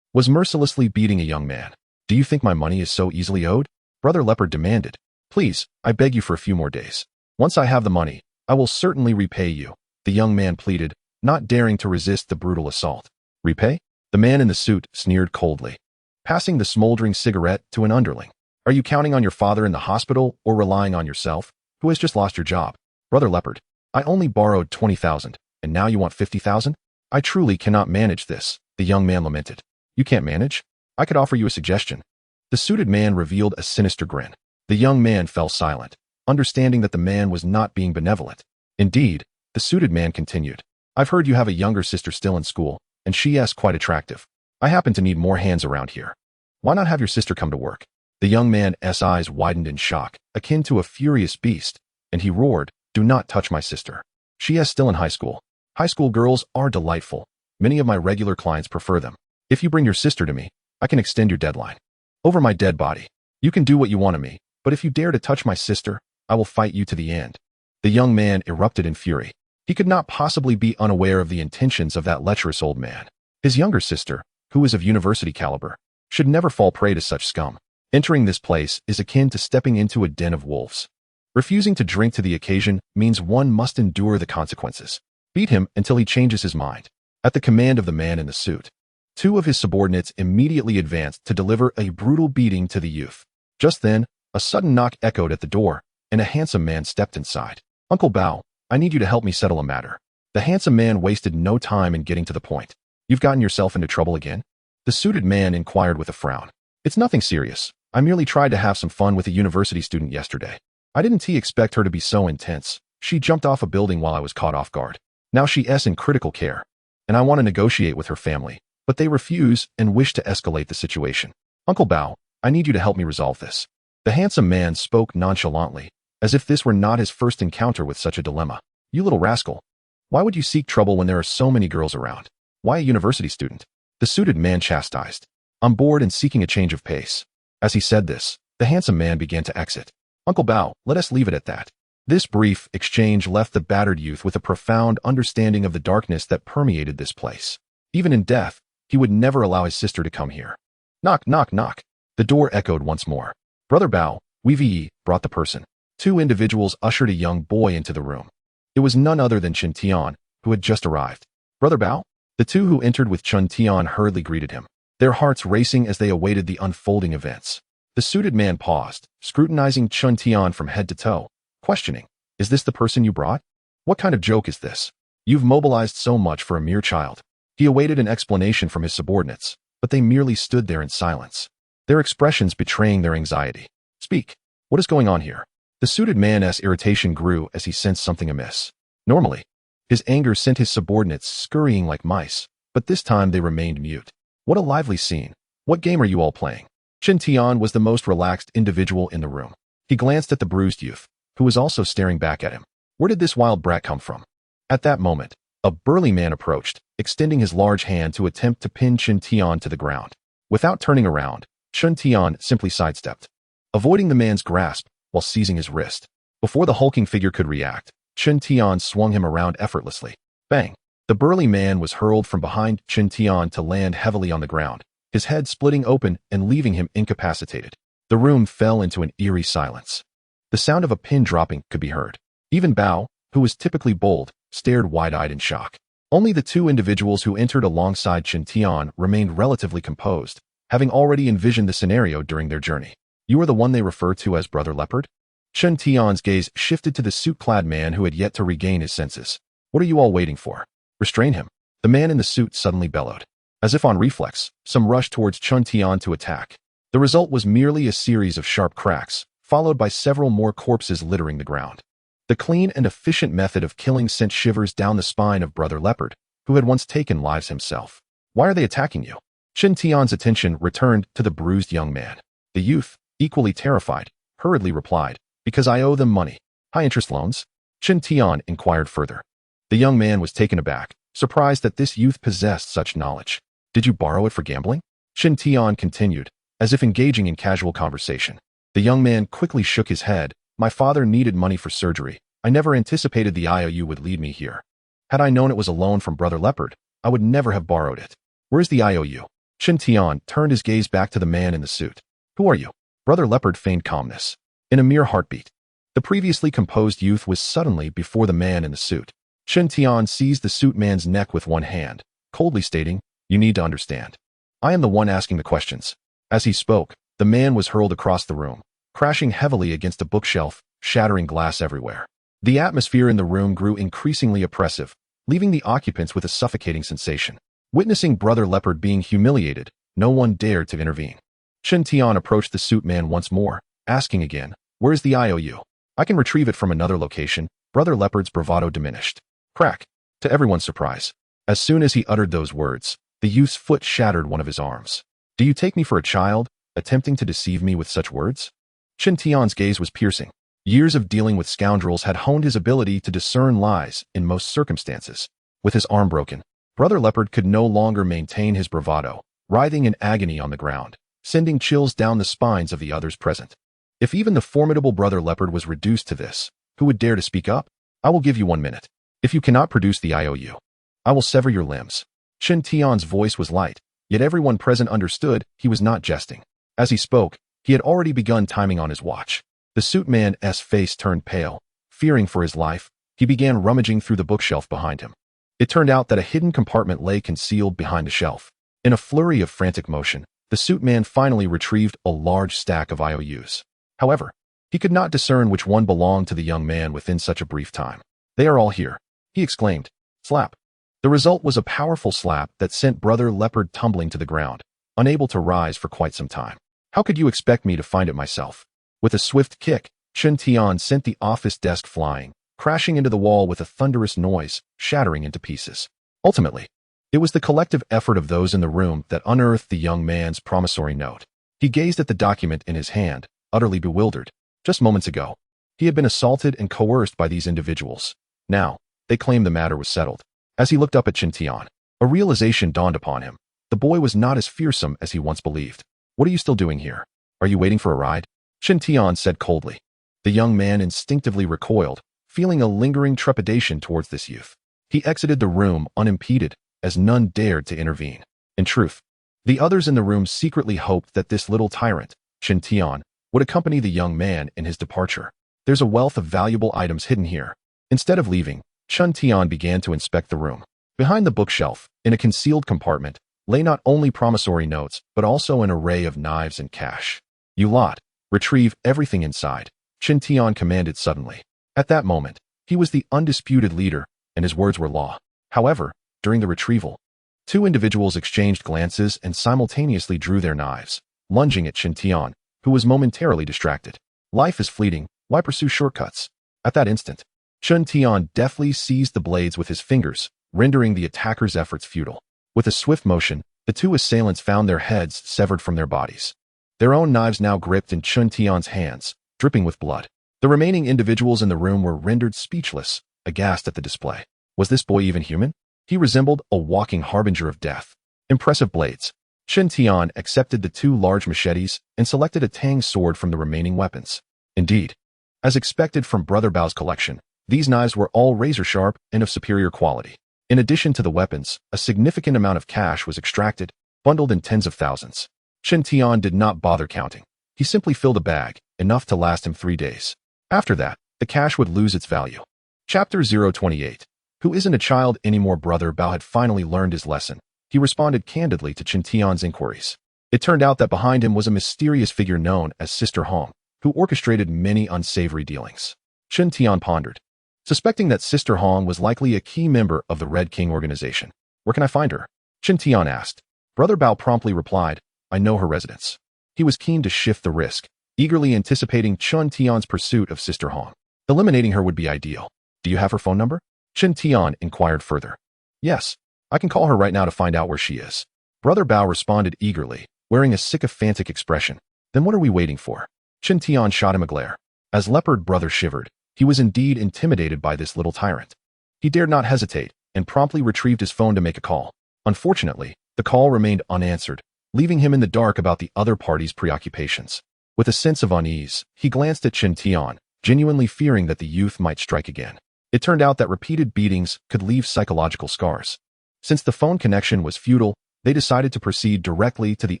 was mercilessly beating a young man. "Do you think my money is so easily owed?" Brother Leopard demanded. "Please, I beg you for a few more days. Once I have the money, I will certainly repay you," the young man pleaded, not daring to resist the brutal assault. "Repay?" The man in the suit sneered coldly, passing the smoldering cigarette to an underling. "Are you counting on your father in the hospital or relying on yourself, who has just lost your job?" "Brother Leopard, I only borrowed 20,000, and now you want 50,000? I truly cannot manage this," the young man lamented. "You can't manage? I could offer you a suggestion." The suited man revealed a sinister grin. The young man fell silent, understanding that the man was not being benevolent. Indeed, the suited man continued. "I've heard you have a younger sister still in school, and she's quite attractive. I happen to need more hands around here. Why not have your sister come to work?" The young man's eyes widened in shock, akin to a furious beast, and he roared, "Do not touch my sister. She is still in high school. High school girls are delightful. Many of my regular clients prefer them. If you bring your sister to me, I can extend your deadline. Over my dead body. You can do what you want of me, but if you dare to touch my sister, I will fight you to the end." The young man erupted in fury. He could not possibly be unaware of the intentions of that lecherous old man. His younger sister, who is of university caliber, should never fall prey to such scum. Entering this place is akin to stepping into a den of wolves. Refusing to drink to the occasion means one must endure the consequences. Beat him until he changes his mind. At the command of the man in the suit, two of his subordinates immediately advanced to deliver a brutal beating to the youth. Just then, a sudden knock echoed at the door, and a handsome man stepped inside. "Uncle Bao, I need you to help me settle a matter." The handsome man wasted no time in getting to the point. "You've gotten yourself into trouble again?" The suited man inquired with a frown. "It's nothing serious. I merely tried to have some fun with a university student yesterday. I didn't expect her to be so intense. She jumped off a building while I was caught off guard. Now she's in critical care, and I want to negotiate with her family, but they refuse and wish to escalate the situation. Uncle Bao, I need you to help me resolve this." The handsome man spoke nonchalantly, as if this were not his first encounter with such a dilemma. "You little rascal. Why would you seek trouble when there are so many girls around? Why a university student?" The suited man chastised. "I'm bored and seeking a change of pace." As he said this, the handsome man began to exit. "Uncle Bao, let us leave it at that." This brief exchange left the battered youth with a profound understanding of the darkness that permeated this place. Even in death, he would never allow his sister to come here. Knock, knock, knock. The door echoed once more. Brother Bao, we've brought the person. Two individuals ushered a young boy into the room. It was none other than Qin Tian, who had just arrived. "Brother Bao?" The two who entered with Qin Tian hurriedly greeted him, their hearts racing as they awaited the unfolding events. The suited man paused, scrutinizing Qin Tian from head to toe, questioning, "Is this the person you brought? What kind of joke is this? You've mobilized so much for a mere child." He awaited an explanation from his subordinates, but they merely stood there in silence, their expressions betraying their anxiety. "Speak. What is going on here?" The suited man's irritation grew as he sensed something amiss. Normally, his anger sent his subordinates scurrying like mice, but this time they remained mute. "What a lively scene. What game are you all playing?" Qin Tian was the most relaxed individual in the room. He glanced at the bruised youth, who was also staring back at him. Where did this wild brat come from? At that moment, a burly man approached, extending his large hand to attempt to pin Qin Tian to the ground. Without turning around, Qin Tian simply sidestepped, avoiding the man's grasp while seizing his wrist. Before the hulking figure could react, Qin Tian swung him around effortlessly. Bang! The burly man was hurled from behind Chen Tian to land heavily on the ground, his head splitting open and leaving him incapacitated. The room fell into an eerie silence. The sound of a pin dropping could be heard. Even Bao, who was typically bold, stared wide-eyed in shock. Only the two individuals who entered alongside Chen Tian remained relatively composed, having already envisioned the scenario during their journey. You are the one they refer to as Brother Leopard? Chen Tian's gaze shifted to the suit-clad man who had yet to regain his senses. What are you all waiting for? Restrain him. The man in the suit suddenly bellowed. As if on reflex, some rushed towards Chen Tian to attack. The result was merely a series of sharp cracks, followed by several more corpses littering the ground. The clean and efficient method of killing sent shivers down the spine of Brother Leopard, who had once taken lives himself. Why are they attacking you? Chen Tian's attention returned to the bruised young man. The youth, equally terrified, hurriedly replied, because I owe them money. High-interest loans? Chen Tian inquired further. The young man was taken aback, surprised that this youth possessed such knowledge. Did you borrow it for gambling? Chen Tian continued, as if engaging in casual conversation. The young man quickly shook his head. My father needed money for surgery. I never anticipated the IOU would lead me here. Had I known it was a loan from Brother Leopard, I would never have borrowed it. Where's the IOU? Chen Tian turned his gaze back to the man in the suit. Who are you? Brother Leopard feigned calmness. In a mere heartbeat, the previously composed youth was suddenly before the man in the suit. Chen Tian seized the suit man's neck with one hand, coldly stating, You need to understand. I am the one asking the questions. As he spoke, the man was hurled across the room, crashing heavily against a bookshelf, shattering glass everywhere. The atmosphere in the room grew increasingly oppressive, leaving the occupants with a suffocating sensation. Witnessing Brother Leopard being humiliated, no one dared to intervene. Chen Tian approached the suit man once more, asking again, Where's the IOU? I can retrieve it from another location. Brother Leopard's bravado diminished. Crack! To everyone's surprise. As soon as he uttered those words, the youth's foot shattered one of his arms. Do you take me for a child, attempting to deceive me with such words? Chen Tian's gaze was piercing. Years of dealing with scoundrels had honed his ability to discern lies in most circumstances. With his arm broken, Brother Leopard could no longer maintain his bravado, writhing in agony on the ground, sending chills down the spines of the others present. If even the formidable Brother Leopard was reduced to this, who would dare to speak up? I will give you 1 minute. If you cannot produce the IOU, I will sever your limbs. Chen Tian's voice was light, yet everyone present understood he was not jesting. As he spoke, he had already begun timing on his watch. The suit man's face turned pale. Fearing for his life, he began rummaging through the bookshelf behind him. It turned out that a hidden compartment lay concealed behind a shelf. In a flurry of frantic motion, the suit man finally retrieved a large stack of IOUs. However, he could not discern which one belonged to the young man within such a brief time. They are all here, he exclaimed. Slap. The result was a powerful slap that sent Brother Leopard tumbling to the ground, unable to rise for quite some time. How could you expect me to find it myself? With a swift kick, Chen Tian sent the office desk flying, crashing into the wall with a thunderous noise, shattering into pieces. Ultimately, it was the collective effort of those in the room that unearthed the young man's promissory note. He gazed at the document in his hand, utterly bewildered. Just moments ago, he had been assaulted and coerced by these individuals. Now, they claimed the matter was settled. As he looked up at Chen Tian, a realization dawned upon him. The boy was not as fearsome as he once believed. What are you still doing here? Are you waiting for a ride? Chen Tian said coldly. The young man instinctively recoiled, feeling a lingering trepidation towards this youth. He exited the room unimpeded, as none dared to intervene. In truth, the others in the room secretly hoped that this little tyrant, Chen Tian, would accompany the young man in his departure. There's a wealth of valuable items hidden here. Instead of leaving, Chen Tian began to inspect the room. Behind the bookshelf, in a concealed compartment, lay not only promissory notes, but also an array of knives and cash. You lot, retrieve everything inside, Chen Tian commanded suddenly. At that moment, he was the undisputed leader, and his words were law. However, during the retrieval, two individuals exchanged glances and simultaneously drew their knives, lunging at Chen Tian, who was momentarily distracted. Life is fleeting, why pursue shortcuts? At that instant, Chen Tian deftly seized the blades with his fingers, rendering the attacker's efforts futile. With a swift motion, the two assailants found their heads severed from their bodies. Their own knives now gripped in Chen Tian's hands, dripping with blood. The remaining individuals in the room were rendered speechless, aghast at the display. Was this boy even human? He resembled a walking harbinger of death. Impressive blades. Chen Tian accepted the two large machetes and selected a tang sword from the remaining weapons. Indeed, as expected from Brother Bao's collection, these knives were all razor-sharp and of superior quality. In addition to the weapons, a significant amount of cash was extracted, bundled in tens of thousands. Chen Tian did not bother counting. He simply filled a bag, enough to last him 3 days. After that, the cash would lose its value. Chapter 028. Who isn't a child anymore? Brother Bao had finally learned his lesson. He responded candidly to Chen Tian's inquiries. It turned out that behind him was a mysterious figure known as Sister Hong, who orchestrated many unsavory dealings. Chen Tian pondered, suspecting that Sister Hong was likely a key member of the Red King organization. Where can I find her? Chen Tian asked. Brother Bao promptly replied, I know her residence. He was keen to shift the risk, eagerly anticipating Chen Tian's pursuit of Sister Hong. Eliminating her would be ideal. Do you have her phone number? Chen Tian inquired further. Yes, I can call her right now to find out where she is. Brother Bao responded eagerly, wearing a sycophantic expression. Then what are we waiting for? Chen Tian shot him a glare. As Leopard Brother shivered, he was indeed intimidated by this little tyrant. He dared not hesitate, and promptly retrieved his phone to make a call. Unfortunately, the call remained unanswered, leaving him in the dark about the other party's preoccupations. With a sense of unease, he glanced at Chen Tian, genuinely fearing that the youth might strike again. It turned out that repeated beatings could leave psychological scars. Since the phone connection was futile, they decided to proceed directly to the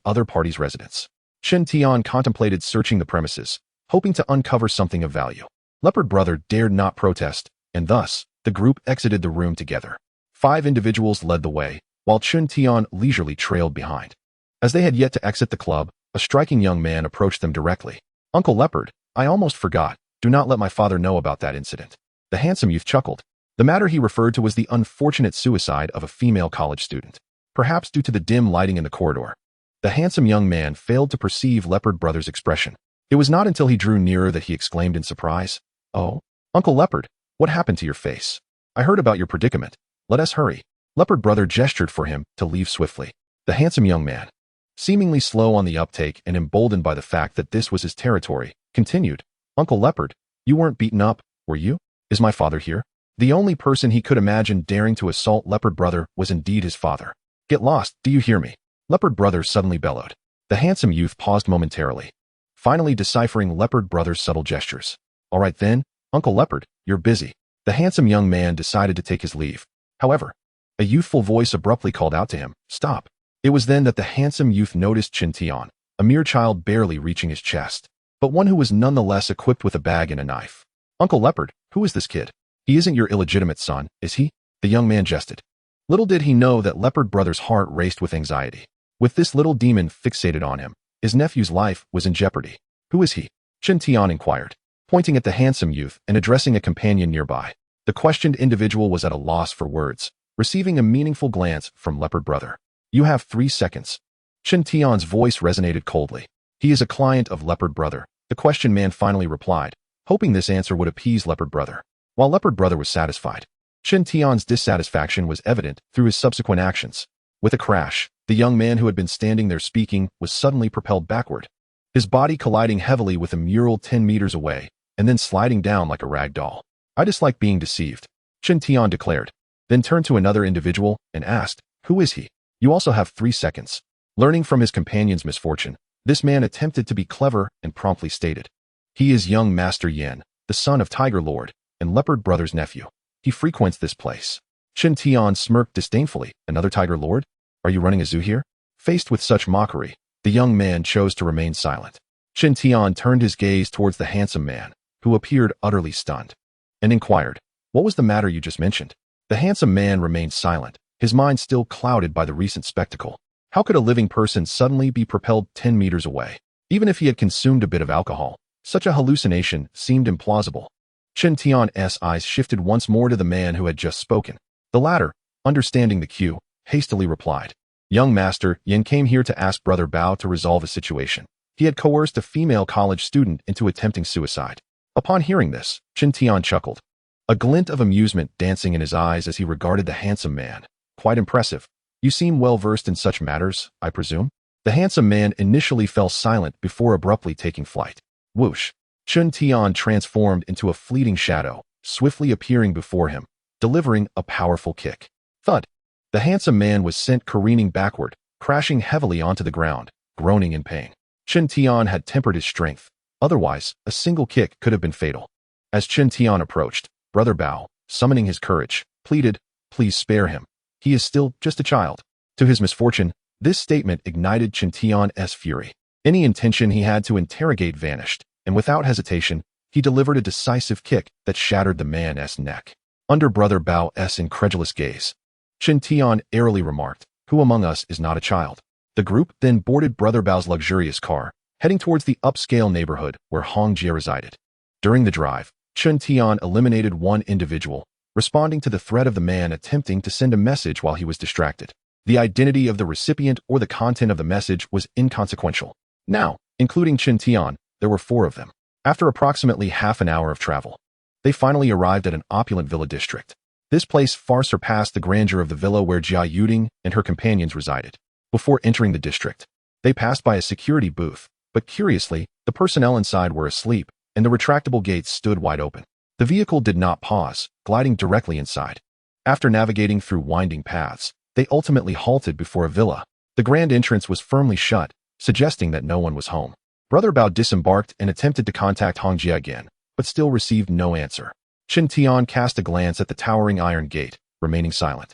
other party's residence. Chen Tian contemplated searching the premises, hoping to uncover something of value. Leopard Brother dared not protest, and thus, the group exited the room together. 5 individuals led the way, while Chen Tian leisurely trailed behind. As they had yet to exit the club, a striking young man approached them directly. Uncle Leopard, I almost forgot. Do not let my father know about that incident. The handsome youth chuckled. The matter he referred to was the unfortunate suicide of a female college student. Perhaps due to the dim lighting in the corridor. The handsome young man failed to perceive Leopard Brother's expression. It was not until he drew nearer that he exclaimed in surprise, Oh, Uncle Leopard, what happened to your face? I heard about your predicament. Let us hurry. Leopard Brother gestured for him to leave swiftly. The handsome young man, seemingly slow on the uptake and emboldened by the fact that this was his territory, continued, Uncle Leopard, you weren't beaten up, were you? Is my father here? The only person he could imagine daring to assault Leopard Brother was indeed his father. Get lost, do you hear me? Leopard Brother suddenly bellowed. The handsome youth paused momentarily, finally deciphering Leopard Brother's subtle gestures. All right then, Uncle Leopard, you're busy. The handsome young man decided to take his leave. However, a youthful voice abruptly called out to him, Stop. It was then that the handsome youth noticed Chen Tian, a mere child barely reaching his chest, but one who was nonetheless equipped with a bag and a knife. Uncle Leopard, who is this kid? He isn't your illegitimate son, is he? The young man jested. Little did he know that Leopard Brother's heart raced with anxiety. With this little demon fixated on him, his nephew's life was in jeopardy. Who is he? Chen Tian inquired, pointing at the handsome youth and addressing a companion nearby. The questioned individual was at a loss for words, receiving a meaningful glance from Leopard Brother. You have 3 seconds. Chen Tian's voice resonated coldly. He is a client of Leopard Brother, the question man finally replied, hoping this answer would appease Leopard Brother. While Leopard Brother was satisfied, Chen Tian's dissatisfaction was evident through his subsequent actions. With a crash, the young man who had been standing there speaking was suddenly propelled backward, his body colliding heavily with a mural 10 meters away, and then sliding down like a rag doll. I dislike being deceived, Chen Tian declared, then turned to another individual and asked, Who is he? You also have 3 seconds. Learning from his companion's misfortune, this man attempted to be clever and promptly stated, He is young Master Yan, the son of Tiger Lord, and Leopard Brother's nephew. He frequents this place. Chen Tian smirked disdainfully. Another Tiger Lord? Are you running a zoo here? Faced with such mockery, the young man chose to remain silent. Chen Tian turned his gaze towards the handsome man, who appeared utterly stunned, and inquired, What was the matter you just mentioned? The handsome man remained silent, his mind still clouded by the recent spectacle. How could a living person suddenly be propelled 10 meters away? Even if he had consumed a bit of alcohol, such a hallucination seemed implausible. Chen Tian's eyes shifted once more to the man who had just spoken. The latter, understanding the cue, hastily replied, Young Master Yan came here to ask Brother Bao to resolve a situation. He had coerced a female college student into attempting suicide. Upon hearing this, Chen Tian chuckled, a glint of amusement dancing in his eyes as he regarded the handsome man. Quite impressive. You seem well versed in such matters, I presume? The handsome man initially fell silent before abruptly taking flight. Whoosh! Chen Tian transformed into a fleeting shadow, swiftly appearing before him, delivering a powerful kick. Thud! The handsome man was sent careening backward, crashing heavily onto the ground, groaning in pain. Chen Tian had tempered his strength. Otherwise, a single kick could have been fatal. As Chen Tian approached, Brother Bao, summoning his courage, pleaded, please spare him. He is still just a child. To his misfortune, this statement ignited Chen Tian's fury. Any intention he had to interrogate vanished, and without hesitation, he delivered a decisive kick that shattered the man's neck. Under Brother Bao's incredulous gaze, Chen Tian airily remarked, "Who among us is not a child?" The group then boarded Brother Bao's luxurious car, heading towards the upscale neighborhood where Hong Jie resided. During the drive, Chen Tian eliminated one individual, responding to the threat of the man attempting to send a message while he was distracted. The identity of the recipient or the content of the message was inconsequential. Now, including Chen Tian, there were 4 of them. After approximately half an hour of travel, they finally arrived at an opulent villa district. This place far surpassed the grandeur of the villa where Jia Yuding and her companions resided. Before entering the district, they passed by a security booth, but curiously, the personnel inside were asleep, and the retractable gates stood wide open. The vehicle did not pause, gliding directly inside. After navigating through winding paths, they ultimately halted before a villa. The grand entrance was firmly shut, suggesting that no one was home. Brother Bao disembarked and attempted to contact Hong Jie again, but still received no answer. Chen Tian cast a glance at the towering iron gate, remaining silent.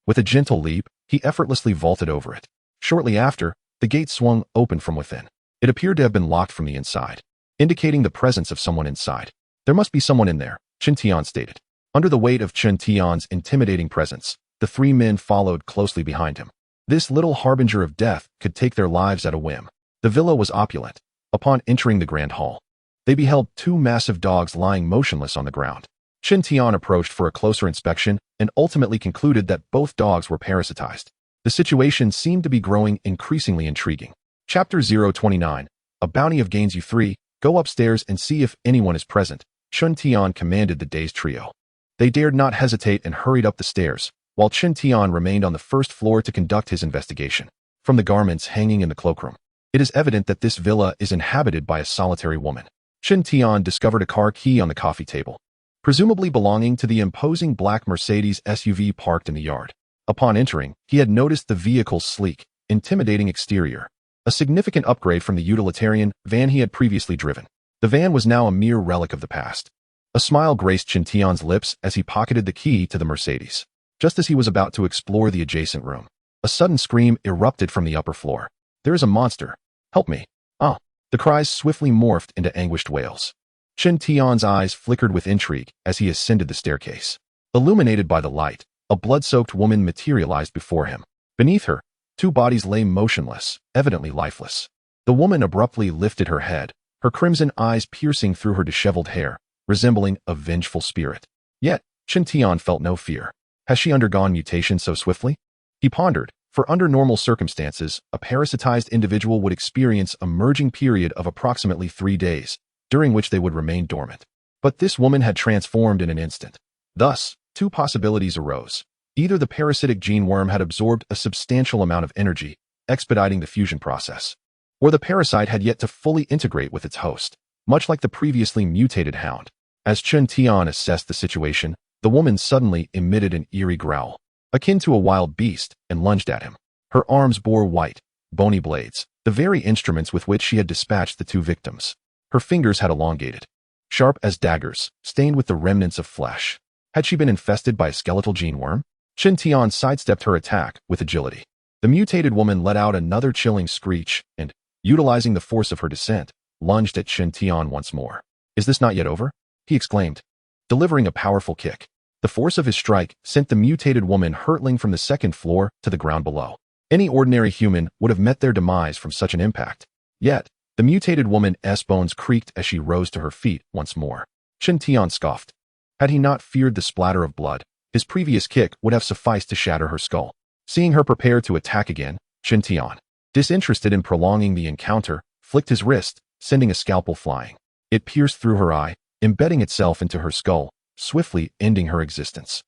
With a gentle leap, he effortlessly vaulted over it. Shortly after, the gate swung open from within. It appeared to have been locked from the inside, indicating the presence of someone inside. "There must be someone in there," Chen Tian stated. Under the weight of Chen Tian's intimidating presence, the 3 men followed closely behind him. This little harbinger of death could take their lives at a whim. The villa was opulent. Upon entering the grand hall, they beheld 2 massive dogs lying motionless on the ground. Chen Tian approached for a closer inspection and ultimately concluded that both dogs were parasitized. The situation seemed to be growing increasingly intriguing. Chapter 029, A Bounty of Gains You 3, Go upstairs and see if anyone is present, Chen Tian commanded the dazed trio. They dared not hesitate and hurried up the stairs, while Chen Tian remained on the first floor to conduct his investigation. From the garments hanging in the cloakroom, it is evident that this villa is inhabited by a solitary woman. Chen Tian discovered a car key on the coffee table, presumably belonging to the imposing black Mercedes SUV parked in the yard. Upon entering, he had noticed the vehicle's sleek, intimidating exterior, a significant upgrade from the utilitarian van he had previously driven. The van was now a mere relic of the past. A smile graced Chen Tian's lips as he pocketed the key to the Mercedes. Just as he was about to explore the adjacent room, a sudden scream erupted from the upper floor. "There is a monster! Help me!" "Ah!" The cries swiftly morphed into anguished wails. Chen Tian's eyes flickered with intrigue as he ascended the staircase. Illuminated by the light, a blood-soaked woman materialized before him. Beneath her, 2 bodies lay motionless, evidently lifeless. The woman abruptly lifted her head, her crimson eyes piercing through her disheveled hair, resembling a vengeful spirit. Yet, Chen Tian felt no fear. Has she undergone mutation so swiftly? He pondered, for under normal circumstances, a parasitized individual would experience a merging period of approximately 3 days, during which they would remain dormant. But this woman had transformed in an instant. Thus, 2 possibilities arose. Either the parasitic gene worm had absorbed a substantial amount of energy, expediting the fusion process, or the parasite had yet to fully integrate with its host, much like the previously mutated hound. As Chen Tian assessed the situation, the woman suddenly emitted an eerie growl, akin to a wild beast, and lunged at him. Her arms bore white, bony blades, the very instruments with which she had dispatched the 2 victims. Her fingers had elongated, sharp as daggers, stained with the remnants of flesh. Had she been infested by a skeletal gene worm? Chen Tian sidestepped her attack with agility. The mutated woman let out another chilling screech and, utilizing the force of her descent, lunged at Chen Tian once more. "Is this not yet over?" he exclaimed, delivering a powerful kick. The force of his strike sent the mutated woman hurtling from the 2nd floor to the ground below. Any ordinary human would have met their demise from such an impact. Yet, the mutated woman's bones creaked as she rose to her feet once more. Chen Tian scoffed. Had he not feared the splatter of blood, his previous kick would have sufficed to shatter her skull. Seeing her prepare to attack again, Chen Tian, disinterested in prolonging the encounter, flicked his wrist, sending a scalpel flying. It pierced through her eye, embedding itself into her skull, swiftly ending her existence.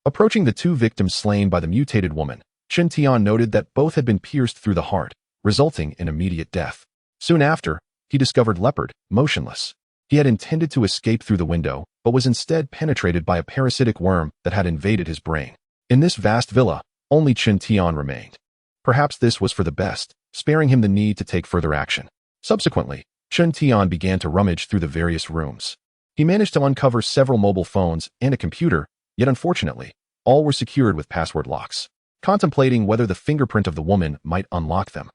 Approaching the 2 victims slain by the mutated woman, Chen Tian noted that both had been pierced through the heart, resulting in immediate death. Soon after, he discovered Leopard, motionless. He had intended to escape through the window, but was instead penetrated by a parasitic worm that had invaded his brain. In this vast villa, only Chen Tian remained. Perhaps this was for the best, sparing him the need to take further action. Subsequently, Chen Tian began to rummage through the various rooms. He managed to uncover several mobile phones and a computer, yet unfortunately, All were secured with password locks. Contemplating whether the fingerprint of the woman might unlock them,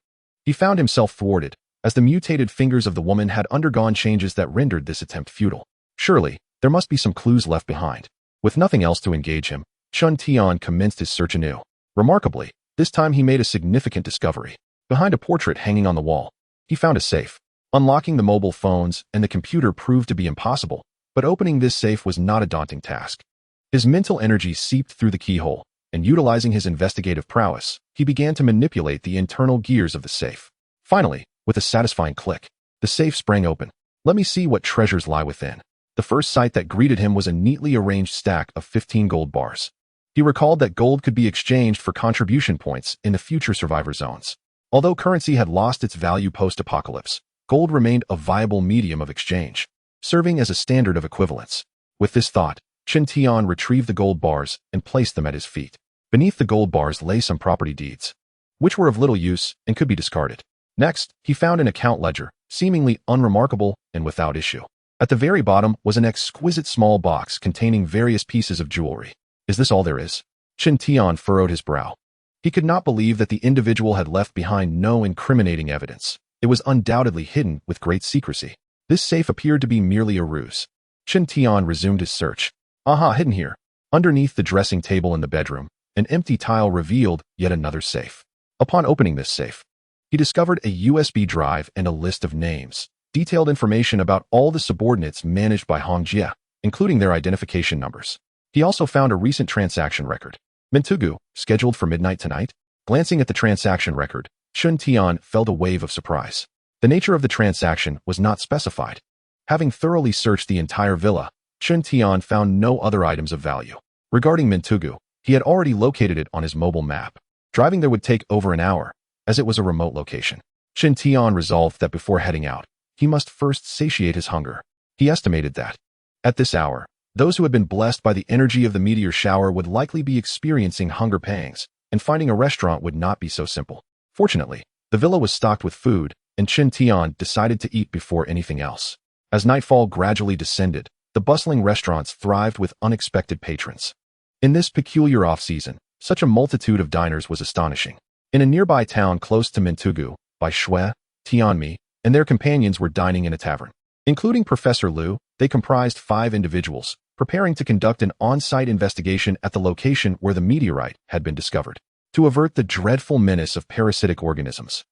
he found himself thwarted, as the mutated fingers of the woman had undergone changes that rendered this attempt futile. Surely, there must be some clues left behind. With nothing else to engage him, Chun Tian commenced his search anew. Remarkably, this time he made a significant discovery. Behind a portrait hanging on the wall, he found a safe. Unlocking the mobile phones and the computer proved to be impossible, but opening this safe was not a daunting task. His mental energy seeped through the keyhole, and utilizing his investigative prowess, he began to manipulate the internal gears of the safe. Finally, with a satisfying click, the safe sprang open. Let me see what treasures lie within. The first sight that greeted him was a neatly arranged stack of 15 gold bars. He recalled that gold could be exchanged for contribution points in the future survivor zones. Although currency had lost its value post-apocalypse, gold remained a viable medium of exchange, serving as a standard of equivalence. With this thought, Chun Tian retrieved the gold bars and placed them at his feet. Beneath the gold bars lay some property deeds, which were of little use and could be discarded. Next, he found an account ledger, seemingly unremarkable and without issue. At the very bottom was an exquisite small box containing various pieces of jewelry. Is this all there is? Chun Tian furrowed his brow. He could not believe that the individual had left behind no incriminating evidence. It was undoubtedly hidden with great secrecy. This safe appeared to be merely a ruse. Chun Tian resumed his search. Aha, hidden here. Underneath the dressing table in the bedroom, an empty tile revealed yet another safe. Upon opening this safe, he discovered a USB drive and a list of names, detailed information about all the subordinates managed by Hong Jie, including their identification numbers. He also found a recent transaction record. Mintugu, scheduled for midnight tonight? Glancing at the transaction record, Chun Tian felt a wave of surprise. The nature of the transaction was not specified. Having thoroughly searched the entire villa, Chun Tian found no other items of value. Regarding Mintugu, he had already located it on his mobile map. Driving there would take over an hour, as it was a remote location. Chun Tian resolved that before heading out, he must first satiate his hunger. He estimated that, at this hour, those who had been blessed by the energy of the meteor shower would likely be experiencing hunger pangs, and finding a restaurant would not be so simple. Fortunately, the villa was stocked with food, and Chun Tian decided to eat before anything else. As nightfall gradually descended, the bustling restaurants thrived with unexpected patrons. In this peculiar off-season, such a multitude of diners was astonishing. In a nearby town close to Mintugu, Bai Shui, Tianmi, and their companions were dining in a tavern. Including Professor Liu, they comprised 5 individuals, preparing to conduct an on-site investigation at the location where the meteorite had been discovered. To avert the dreadful menace of parasitic organisms,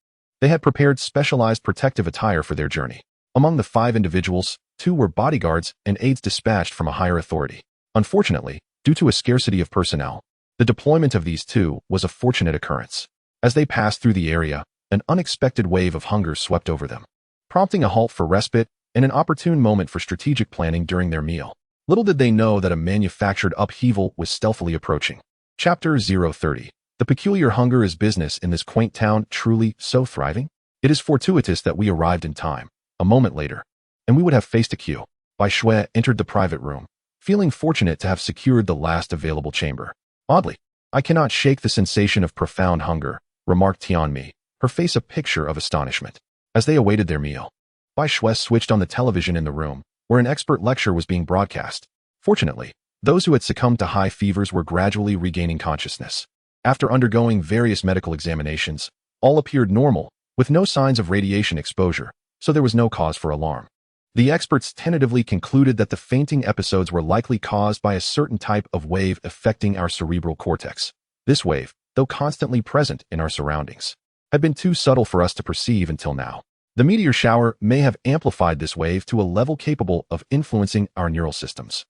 they had prepared specialized protective attire for their journey. Among the 5 individuals, 2 were bodyguards and aides dispatched from a higher authority. Unfortunately, due to a scarcity of personnel, the deployment of these 2 was a fortunate occurrence. As they passed through the area, an unexpected wave of hunger swept over them, prompting a halt for respite and an opportune moment for strategic planning during their meal. Little did they know that a manufactured upheaval was stealthily approaching. Chapter 030. The peculiar hunger is business in this quaint town truly so thriving? It is fortuitous that we arrived in time, a moment later, and we would have faced a queue. Bai Shui entered the private room, feeling fortunate to have secured the last available chamber. Oddly, I cannot shake the sensation of profound hunger, remarked Tianmi, her face a picture of astonishment. As they awaited their meal, Bai Shui switched on the television in the room, where an expert lecture was being broadcast. Fortunately, those who had succumbed to high fevers were gradually regaining consciousness. After undergoing various medical examinations, all appeared normal, with no signs of radiation exposure, so there was no cause for alarm. The experts tentatively concluded that the fainting episodes were likely caused by a certain type of wave affecting our cerebral cortex. This wave, though constantly present in our surroundings, had been too subtle for us to perceive until now. The meteor shower may have amplified this wave to a level capable of influencing our neural systems.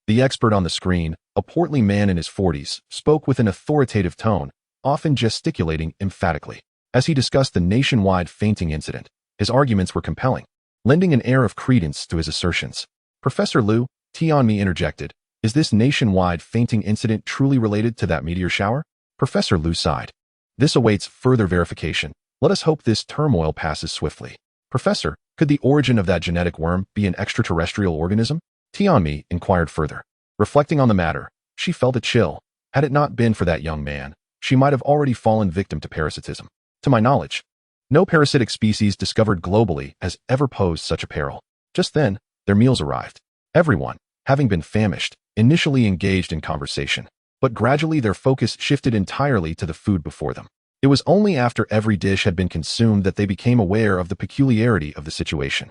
The expert on the screen, a portly man in his 40s, spoke with an authoritative tone, often gesticulating emphatically. As he discussed the nationwide fainting incident, his arguments were compelling, lending an air of credence to his assertions. Professor Liu, Tianmi interjected, is this nationwide fainting incident truly related to that meteor shower? Professor Liu sighed. This awaits further verification. Let us hope this turmoil passes swiftly. Professor, could the origin of that genetic worm be an extraterrestrial organism? Tianmi inquired further. Reflecting on the matter, she felt a chill. Had it not been for that young man, she might have already fallen victim to parasitism. To my knowledge, no parasitic species discovered globally has ever posed such a peril. Just then, their meals arrived. Everyone, having been famished, initially engaged in conversation. but gradually their focus shifted entirely to the food before them. It was only after every dish had been consumed that they became aware of the peculiarity of the situation.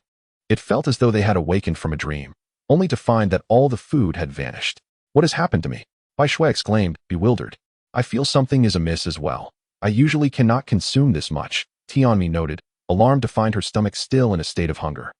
It felt as though they had awakened from a dream, only to find that all the food had vanished. "What has happened to me?" Bai Shui exclaimed, bewildered. "I feel something is amiss as well. I usually cannot consume this much," Tianmi noted, alarmed to find her stomach still in a state of hunger.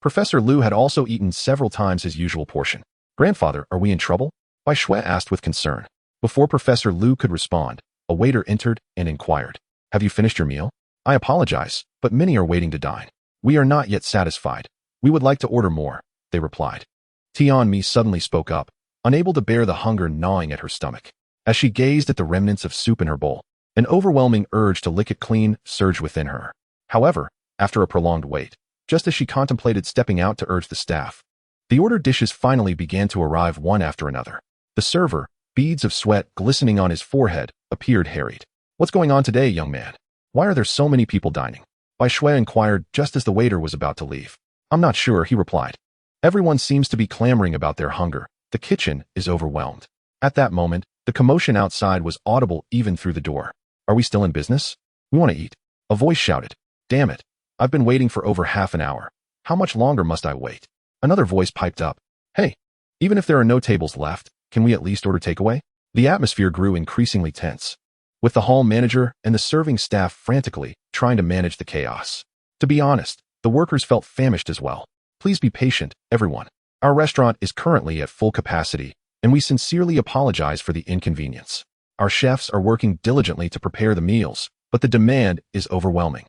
Professor Lu had also eaten several times his usual portion. "Grandfather, are we in trouble?" Bai Shui asked with concern. Before Professor Lu could respond, a waiter entered and inquired, "Have you finished your meal?" "I apologize, but many are waiting to dine. We are not yet satisfied. We would like to order more," they replied. Tianmi suddenly spoke up, unable to bear the hunger gnawing at her stomach. As she gazed at the remnants of soup in her bowl, an overwhelming urge to lick it clean surged within her. However, after a prolonged wait, just as she contemplated stepping out to urge the staff, the ordered dishes finally began to arrive one after another. The server, beads of sweat glistening on his forehead, appeared harried. "What's going on today, young man? Why are there so many people dining?" Bai Shui inquired just as the waiter was about to leave. "I'm not sure," he replied. "Everyone seems to be clamoring about their hunger. The kitchen is overwhelmed." At that moment, the commotion outside was audible even through the door. "Are we still in business? We want to eat." A voice shouted. "Damn it. I've been waiting for over half an hour. How much longer must I wait?" Another voice piped up. "Hey, even if there are no tables left, can we at least order takeaway?" The atmosphere grew increasingly tense, with the hall manager and the serving staff frantically trying to manage the chaos. To be honest, the workers felt famished as well. "Please be patient, everyone. Our restaurant is currently at full capacity, and we sincerely apologize for the inconvenience. Our chefs are working diligently to prepare the meals, but the demand is overwhelming,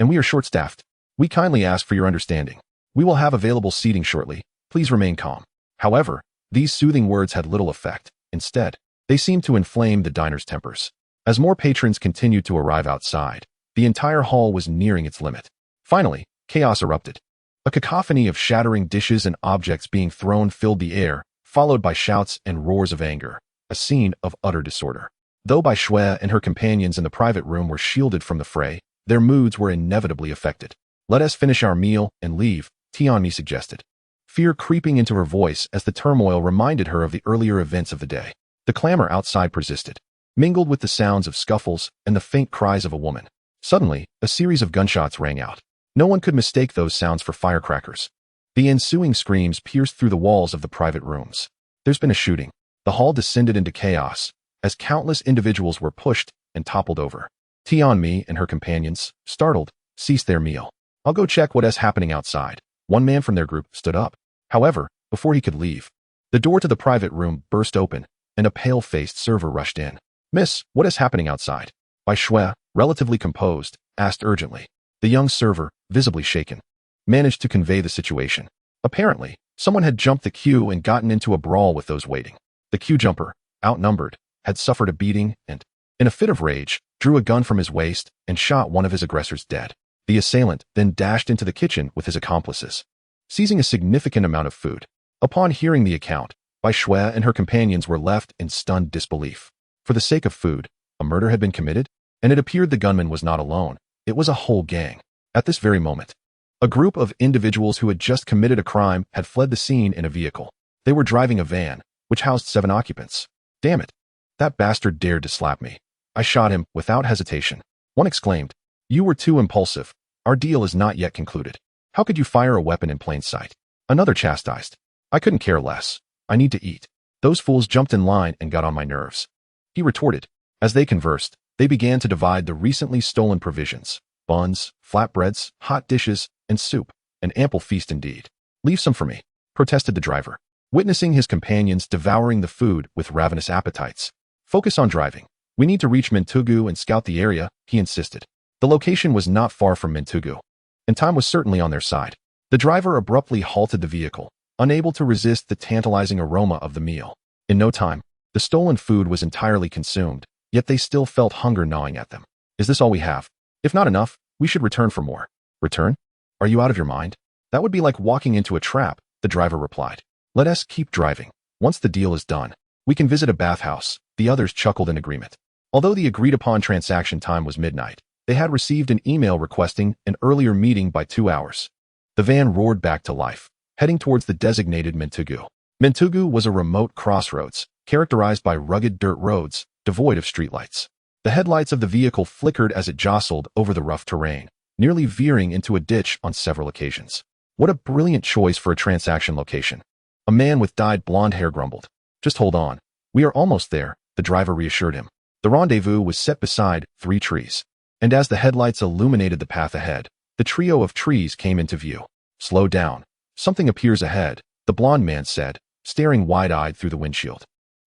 and we are short-staffed. We kindly ask for your understanding. We will have available seating shortly. Please remain calm." However, these soothing words had little effect. Instead, they seemed to inflame the diners' tempers. As more patrons continued to arrive outside, the entire hall was nearing its limit. Finally, chaos erupted. A cacophony of shattering dishes and objects being thrown filled the air, followed by shouts and roars of anger, a scene of utter disorder. Though Bai Shui and her companions in the private room were shielded from the fray, their moods were inevitably affected. "Let us finish our meal and leave," Tianmi suggested, fear creeping into her voice as the turmoil reminded her of the earlier events of the day. The clamor outside persisted, mingled with the sounds of scuffles and the faint cries of a woman. Suddenly, a series of gunshots rang out. No one could mistake those sounds for firecrackers. The ensuing screams pierced through the walls of the private rooms. "There's been a shooting." The hall descended into chaos, as countless individuals were pushed and toppled over. Tianmi and her companions, startled, ceased their meal. "I'll go check what is happening outside." One man from their group stood up. However, before he could leave, the door to the private room burst open, and a pale-faced server rushed in. "Miss, what is happening outside?" Bai Shui, relatively composed, asked urgently. The young server, visibly shaken, managed to convey the situation. Apparently, someone had jumped the queue and gotten into a brawl with those waiting. The queue jumper, outnumbered, had suffered a beating and, in a fit of rage, drew a gun from his waist and shot one of his aggressors dead. The assailant then dashed into the kitchen with his accomplices, seizing a significant amount of food. Upon hearing the account, Bai Shui and her companions were left in stunned disbelief. For the sake of food, a murder had been committed, and it appeared the gunman was not alone. It was a whole gang. At this very moment, a group of individuals who had just committed a crime had fled the scene in a vehicle. They were driving a van, which housed 7 occupants. "Damn it! That bastard dared to slap me. I shot him without hesitation." One exclaimed. "You were too impulsive. Our deal is not yet concluded. How could you fire a weapon in plain sight?" Another chastised. "I couldn't care less. I need to eat. Those fools jumped in line and got on my nerves." He retorted. As they conversed, they began to divide the recently stolen provisions: buns, flatbreads, hot dishes, and soup. An ample feast indeed. "Leave some for me," protested the driver, witnessing his companions devouring the food with ravenous appetites. "Focus on driving. We need to reach Mintugu and scout the area," he insisted. The location was not far from Mintugu, and time was certainly on their side. The driver abruptly halted the vehicle, unable to resist the tantalizing aroma of the meal. In no time, the stolen food was entirely consumed, yet they still felt hunger gnawing at them. "Is this all we have? If not enough, we should return for more." "Return? Are you out of your mind? That would be like walking into a trap," the driver replied. "Let us keep driving. Once the deal is done, we can visit a bathhouse." The others chuckled in agreement. Although the agreed-upon transaction time was midnight, they had received an email requesting an earlier meeting by 2 hours. The van roared back to life, heading towards the designated Mintugu. Mintugu was a remote crossroads, characterized by rugged dirt roads, devoid of streetlights. The headlights of the vehicle flickered as it jostled over the rough terrain, nearly veering into a ditch on several occasions. What a brilliant choice for a transaction location. A man with dyed blonde hair grumbled. Just hold on. We are almost there, the driver reassured him. The rendezvous was set beside 3 trees. And as the headlights illuminated the path ahead, the trio of trees came into view. Slow down. Something appears ahead, the blonde man said, staring wide-eyed through the windshield.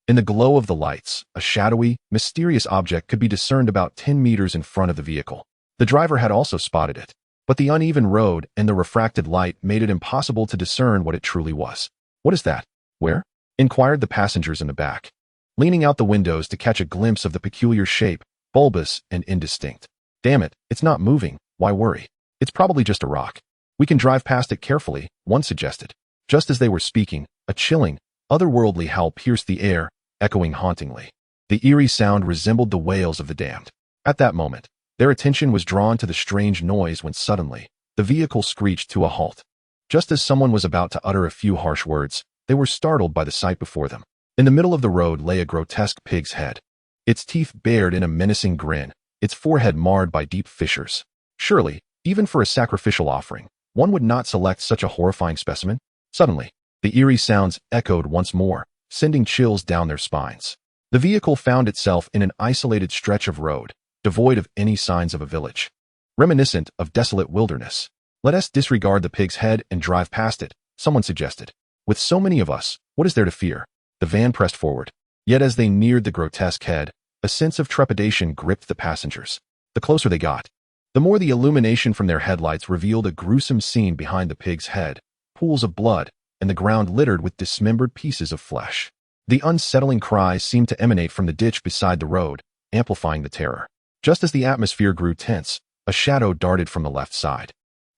In the glow of the lights, a shadowy, mysterious object could be discerned about 10 meters in front of the vehicle. The driver had also spotted it, but the uneven road and the refracted light made it impossible to discern what it truly was. What is that? Where? Inquired the passengers in the back, leaning out the windows to catch a glimpse of the peculiar shape, bulbous and indistinct. Damn it, it's not moving, why worry? It's probably just a rock. We can drive past it carefully, one suggested. Just as they were speaking, a chilling, otherworldly howl pierced the air, echoing hauntingly. The eerie sound resembled the wails of the damned. At that moment, their attention was drawn to the strange noise when suddenly, the vehicle screeched to a halt. Just as someone was about to utter a few harsh words, they were startled by the sight before them. In the middle of the road lay a grotesque pig's head. Its teeth bared in a menacing grin, its forehead marred by deep fissures. Surely, even for a sacrificial offering, one would not select such a horrifying specimen. Suddenly, the eerie sounds echoed once more, sending chills down their spines. The vehicle found itself in an isolated stretch of road, devoid of any signs of a village. Reminiscent of desolate wilderness. Let us disregard the pig's head and drive past it, someone suggested. With so many of us, what is there to fear? The van pressed forward. Yet as they neared the grotesque head, a sense of trepidation gripped the passengers. The closer they got, the more the illumination from their headlights revealed a gruesome scene behind the pig's head, pools of blood, and the ground littered with dismembered pieces of flesh. The unsettling cries seemed to emanate from the ditch beside the road, amplifying the terror. Just as the atmosphere grew tense, a shadow darted from the left side,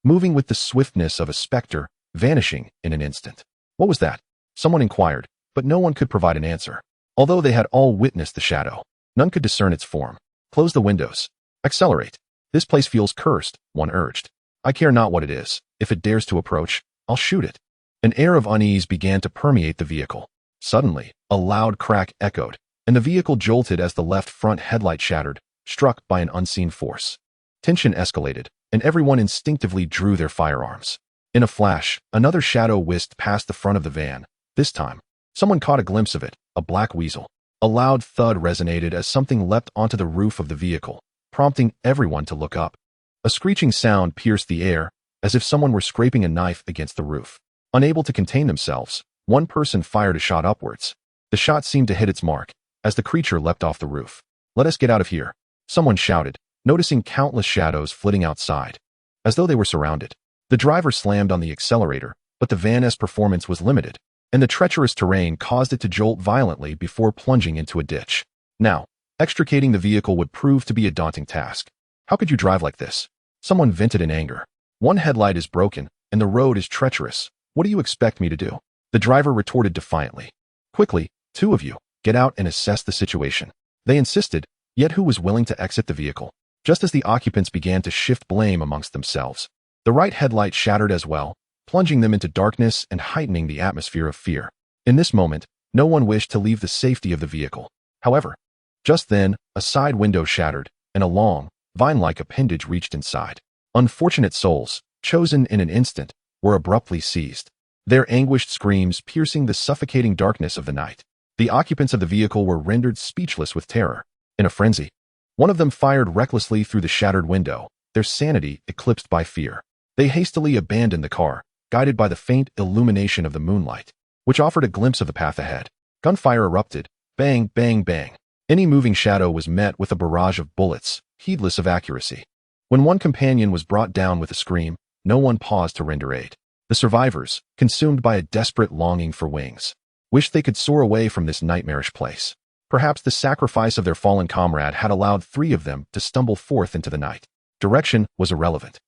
moving with the swiftness of a specter, vanishing in an instant. What was that? Someone inquired, but no one could provide an answer. Although they had all witnessed the shadow, none could discern its form. Close the windows. Accelerate. This place feels cursed, one urged. I care not what it is. If it dares to approach, I'll shoot it. An air of unease began to permeate the vehicle. Suddenly, a loud crack echoed, and the vehicle jolted as the left front headlight shattered, struck by an unseen force. Tension escalated, and everyone instinctively drew their firearms. In a flash, another shadow whisked past the front of the van. This time, someone caught a glimpse of it, a black weasel. A loud thud resonated as something leapt onto the roof of the vehicle, prompting everyone to look up. A screeching sound pierced the air, as if someone were scraping a knife against the roof. Unable to contain themselves, one person fired a shot upwards. The shot seemed to hit its mark, as the creature leapt off the roof. Let us get out of here, someone shouted, noticing countless shadows flitting outside. As though they were surrounded, the driver slammed on the accelerator, but the van's performance was limited, and the treacherous terrain caused it to jolt violently before plunging into a ditch. Now, extricating the vehicle would prove to be a daunting task. How could you drive like this? Someone vented in anger. One headlight is broken, and the road is treacherous. What do you expect me to do? The driver retorted defiantly. Quickly, 2 of you, get out and assess the situation. They insisted, yet who was willing to exit the vehicle? Just as the occupants began to shift blame amongst themselves, the right headlight shattered as well, plunging them into darkness and heightening the atmosphere of fear. In this moment, no one wished to leave the safety of the vehicle. However, just then, a side window shattered, and a long, vine-like appendage reached inside. Unfortunate souls, chosen in an instant, were abruptly seized, their anguished screams piercing the suffocating darkness of the night. The occupants of the vehicle were rendered speechless with terror. In a frenzy, one of them fired recklessly through the shattered window, their sanity eclipsed by fear. They hastily abandoned the car, guided by the faint illumination of the moonlight, which offered a glimpse of the path ahead. Gunfire erupted. Bang, bang, bang. Any moving shadow was met with a barrage of bullets, heedless of accuracy. When one companion was brought down with a scream, no one paused to render aid. The survivors, consumed by a desperate longing for wings, wished they could soar away from this nightmarish place. Perhaps the sacrifice of their fallen comrade had allowed 3 of them to stumble forth into the night. Direction was irrelevant.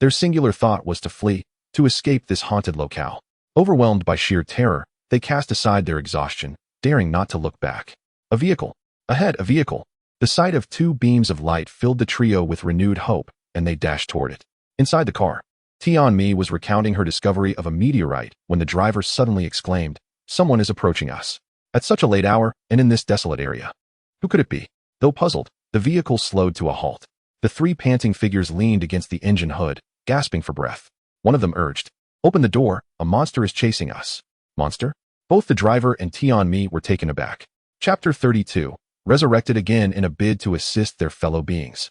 Their singular thought was to flee, to escape this haunted locale. Overwhelmed by sheer terror, they cast aside their exhaustion, daring not to look back. A vehicle. Ahead, a vehicle. The sight of 2 beams of light filled the trio with renewed hope, and they dashed toward it. Inside the car, Tianmi was recounting her discovery of a meteorite when the driver suddenly exclaimed, "Someone is approaching us." At such a late hour, and in this desolate area. Who could it be? Though puzzled, the vehicle slowed to a halt. The three panting figures leaned against the engine hood, gasping for breath. One of them urged, "Open the door, a monster is chasing us." Monster? Both the driver and Tian-Mi were taken aback. Chapter 32, resurrected again in a bid to assist their fellow beings.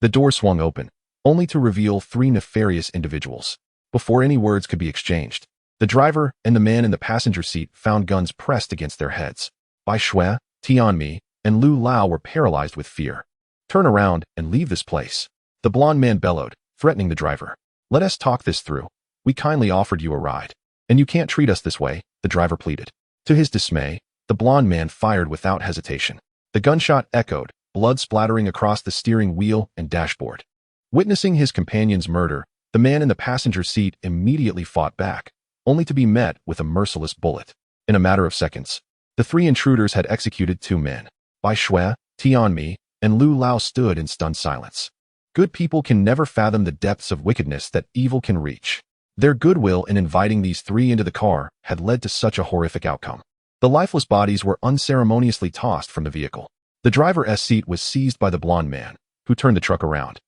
The door swung open, only to reveal three nefarious individuals. Before any words could be exchanged, the driver and the man in the passenger seat found guns pressed against their heads. Bai Shui, Tian-Mi, and Lu Lao were paralyzed with fear. "Turn around and leave this place," the blond man bellowed, threatening the driver. "Let us talk this through. We kindly offered you a ride. And you can't treat us this way," the driver pleaded. To his dismay, the blond man fired without hesitation. The gunshot echoed, blood splattering across the steering wheel and dashboard. Witnessing his companion's murder, the man in the passenger seat immediately fought back, only to be met with a merciless bullet. In a matter of seconds, the three intruders had executed two men. Bai Shui, Tian-Mi, and Lu Lao stood in stunned silence. Good people can never fathom the depths of wickedness that evil can reach. Their goodwill in inviting these three into the car had led to such a horrific outcome. The lifeless bodies were unceremoniously tossed from the vehicle. The driver's seat was seized by the blond man, who turned the truck around,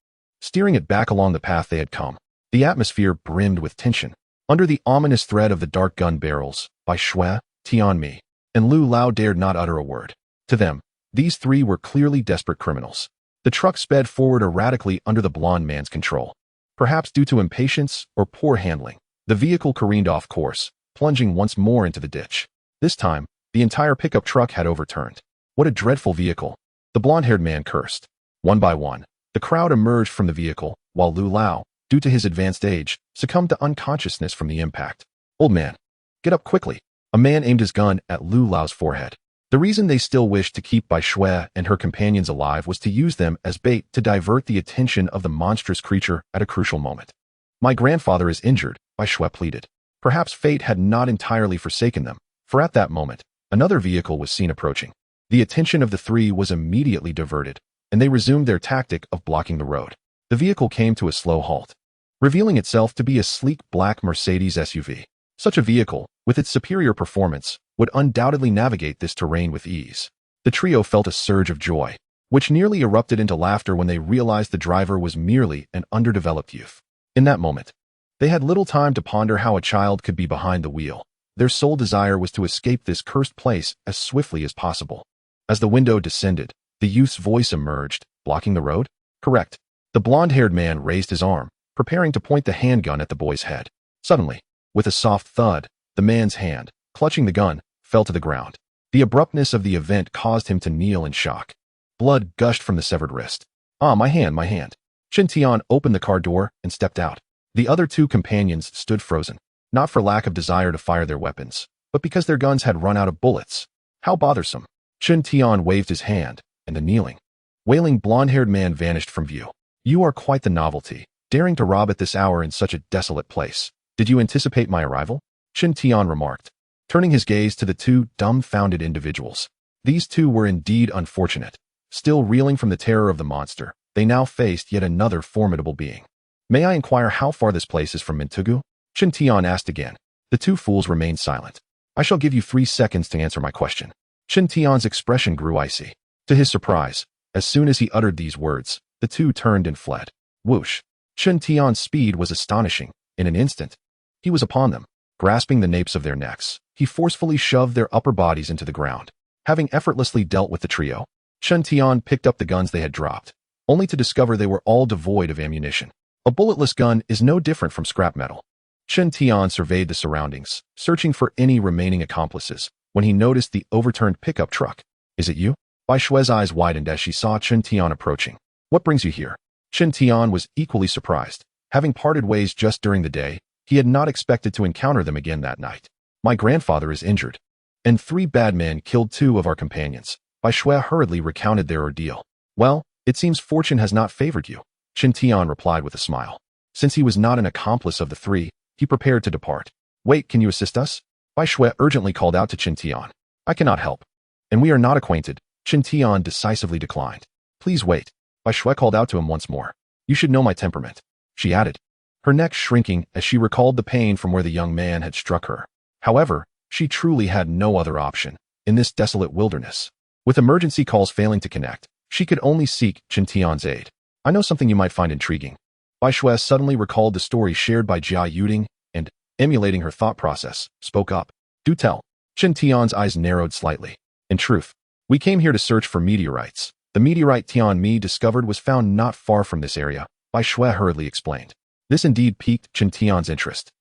steering it back along the path they had come. The atmosphere brimmed with tension. Under the ominous threat of the dark gun barrels, Bai Shui, Tian-Mi, and Lu Lao dared not utter a word. To them, these three were clearly desperate criminals. The truck sped forward erratically under the blond man's control. Perhaps due to impatience or poor handling, the vehicle careened off course, plunging once more into the ditch. This time, the entire pickup truck had overturned. What a dreadful vehicle! The blond-haired man cursed. One by one, the crowd emerged from the vehicle, while Lu Lao, due to his advanced age, succumbed to unconsciousness from the impact. "Old man, get up quickly." A man aimed his gun at Lu Lao's forehead. The reason they still wished to keep Bai Shui and her companions alive was to use them as bait to divert the attention of the monstrous creature at a crucial moment. "My grandfather is injured," Bai Shui pleaded. Perhaps fate had not entirely forsaken them, for at that moment, another vehicle was seen approaching. The attention of the three was immediately diverted, and they resumed their tactic of blocking the road. The vehicle came to a slow halt, revealing itself to be a sleek black Mercedes SUV. Such a vehicle, with its superior performance, would undoubtedly navigate this terrain with ease. The trio felt a surge of joy, which nearly erupted into laughter when they realized the driver was merely an underdeveloped youth. In that moment, they had little time to ponder how a child could be behind the wheel. Their sole desire was to escape this cursed place as swiftly as possible. As the window descended, the youth's voice emerged, blocking the road? Correct. The blond-haired man raised his arm, preparing to point the handgun at the boy's head. Suddenly, with a soft thud, the man's hand, clutching the gun, fell to the ground. The abruptness of the event caused him to kneel in shock. Blood gushed from the severed wrist. "Ah, my hand, my hand." Chen Tian opened the car door and stepped out. The other two companions stood frozen, not for lack of desire to fire their weapons, but because their guns had run out of bullets. How bothersome. Chen Tian waved his hand, and the kneeling, wailing blond-haired man vanished from view. "You are quite the novelty, daring to rob at this hour in such a desolate place. Did you anticipate my arrival?" Chen Tian remarked, turning his gaze to the two dumbfounded individuals. These two were indeed unfortunate. Still reeling from the terror of the monster, they now faced yet another formidable being. "May I inquire how far this place is from Mintugu?" Chen Tian asked again. The two fools remained silent. "I shall give you 3 seconds to answer my question." Chen Tian's expression grew icy. To his surprise, as soon as he uttered these words, the two turned and fled. Whoosh! Chen Tian's speed was astonishing. In an instant, he was upon them. Grasping the napes of their necks, he forcefully shoved their upper bodies into the ground. Having effortlessly dealt with the trio, Chen Tian picked up the guns they had dropped, only to discover they were all devoid of ammunition. A bulletless gun is no different from scrap metal. Chen Tian surveyed the surroundings, searching for any remaining accomplices, when he noticed the overturned pickup truck. "Is it you?" Bai Shui's eyes widened as she saw Chen Tian approaching. "What brings you here?" Chen Tian was equally surprised. Having parted ways just during the day, he had not expected to encounter them again that night. "My grandfather is injured, and 3 bad men killed 2 of our companions." Bai Shui hurriedly recounted their ordeal. "Well, it seems fortune has not favored you," Chen Tian replied with a smile. Since he was not an accomplice of the 3, he prepared to depart. "Wait, can you assist us?" Bai Shui urgently called out to Chen Tian. "I cannot help, and we are not acquainted." Chen Tian decisively declined. "Please wait." Bai Shui called out to him once more. "You should know my temperament," she added, her neck shrinking as she recalled the pain from where the young man had struck her. However, she truly had no other option. in this desolate wilderness. With emergency calls failing to connect, she could only seek Chen Tian's aid. I know something you might find intriguing. Bai Shui suddenly recalled the story shared by Jia Yuding and, emulating her thought process, spoke up. Do tell. Chen Tian's eyes narrowed slightly. In truth, we came here to search for meteorites. The meteorite Tianmi discovered was found not far from this area, Bai Shui hurriedly explained. This indeed piqued Chen Tian's interest.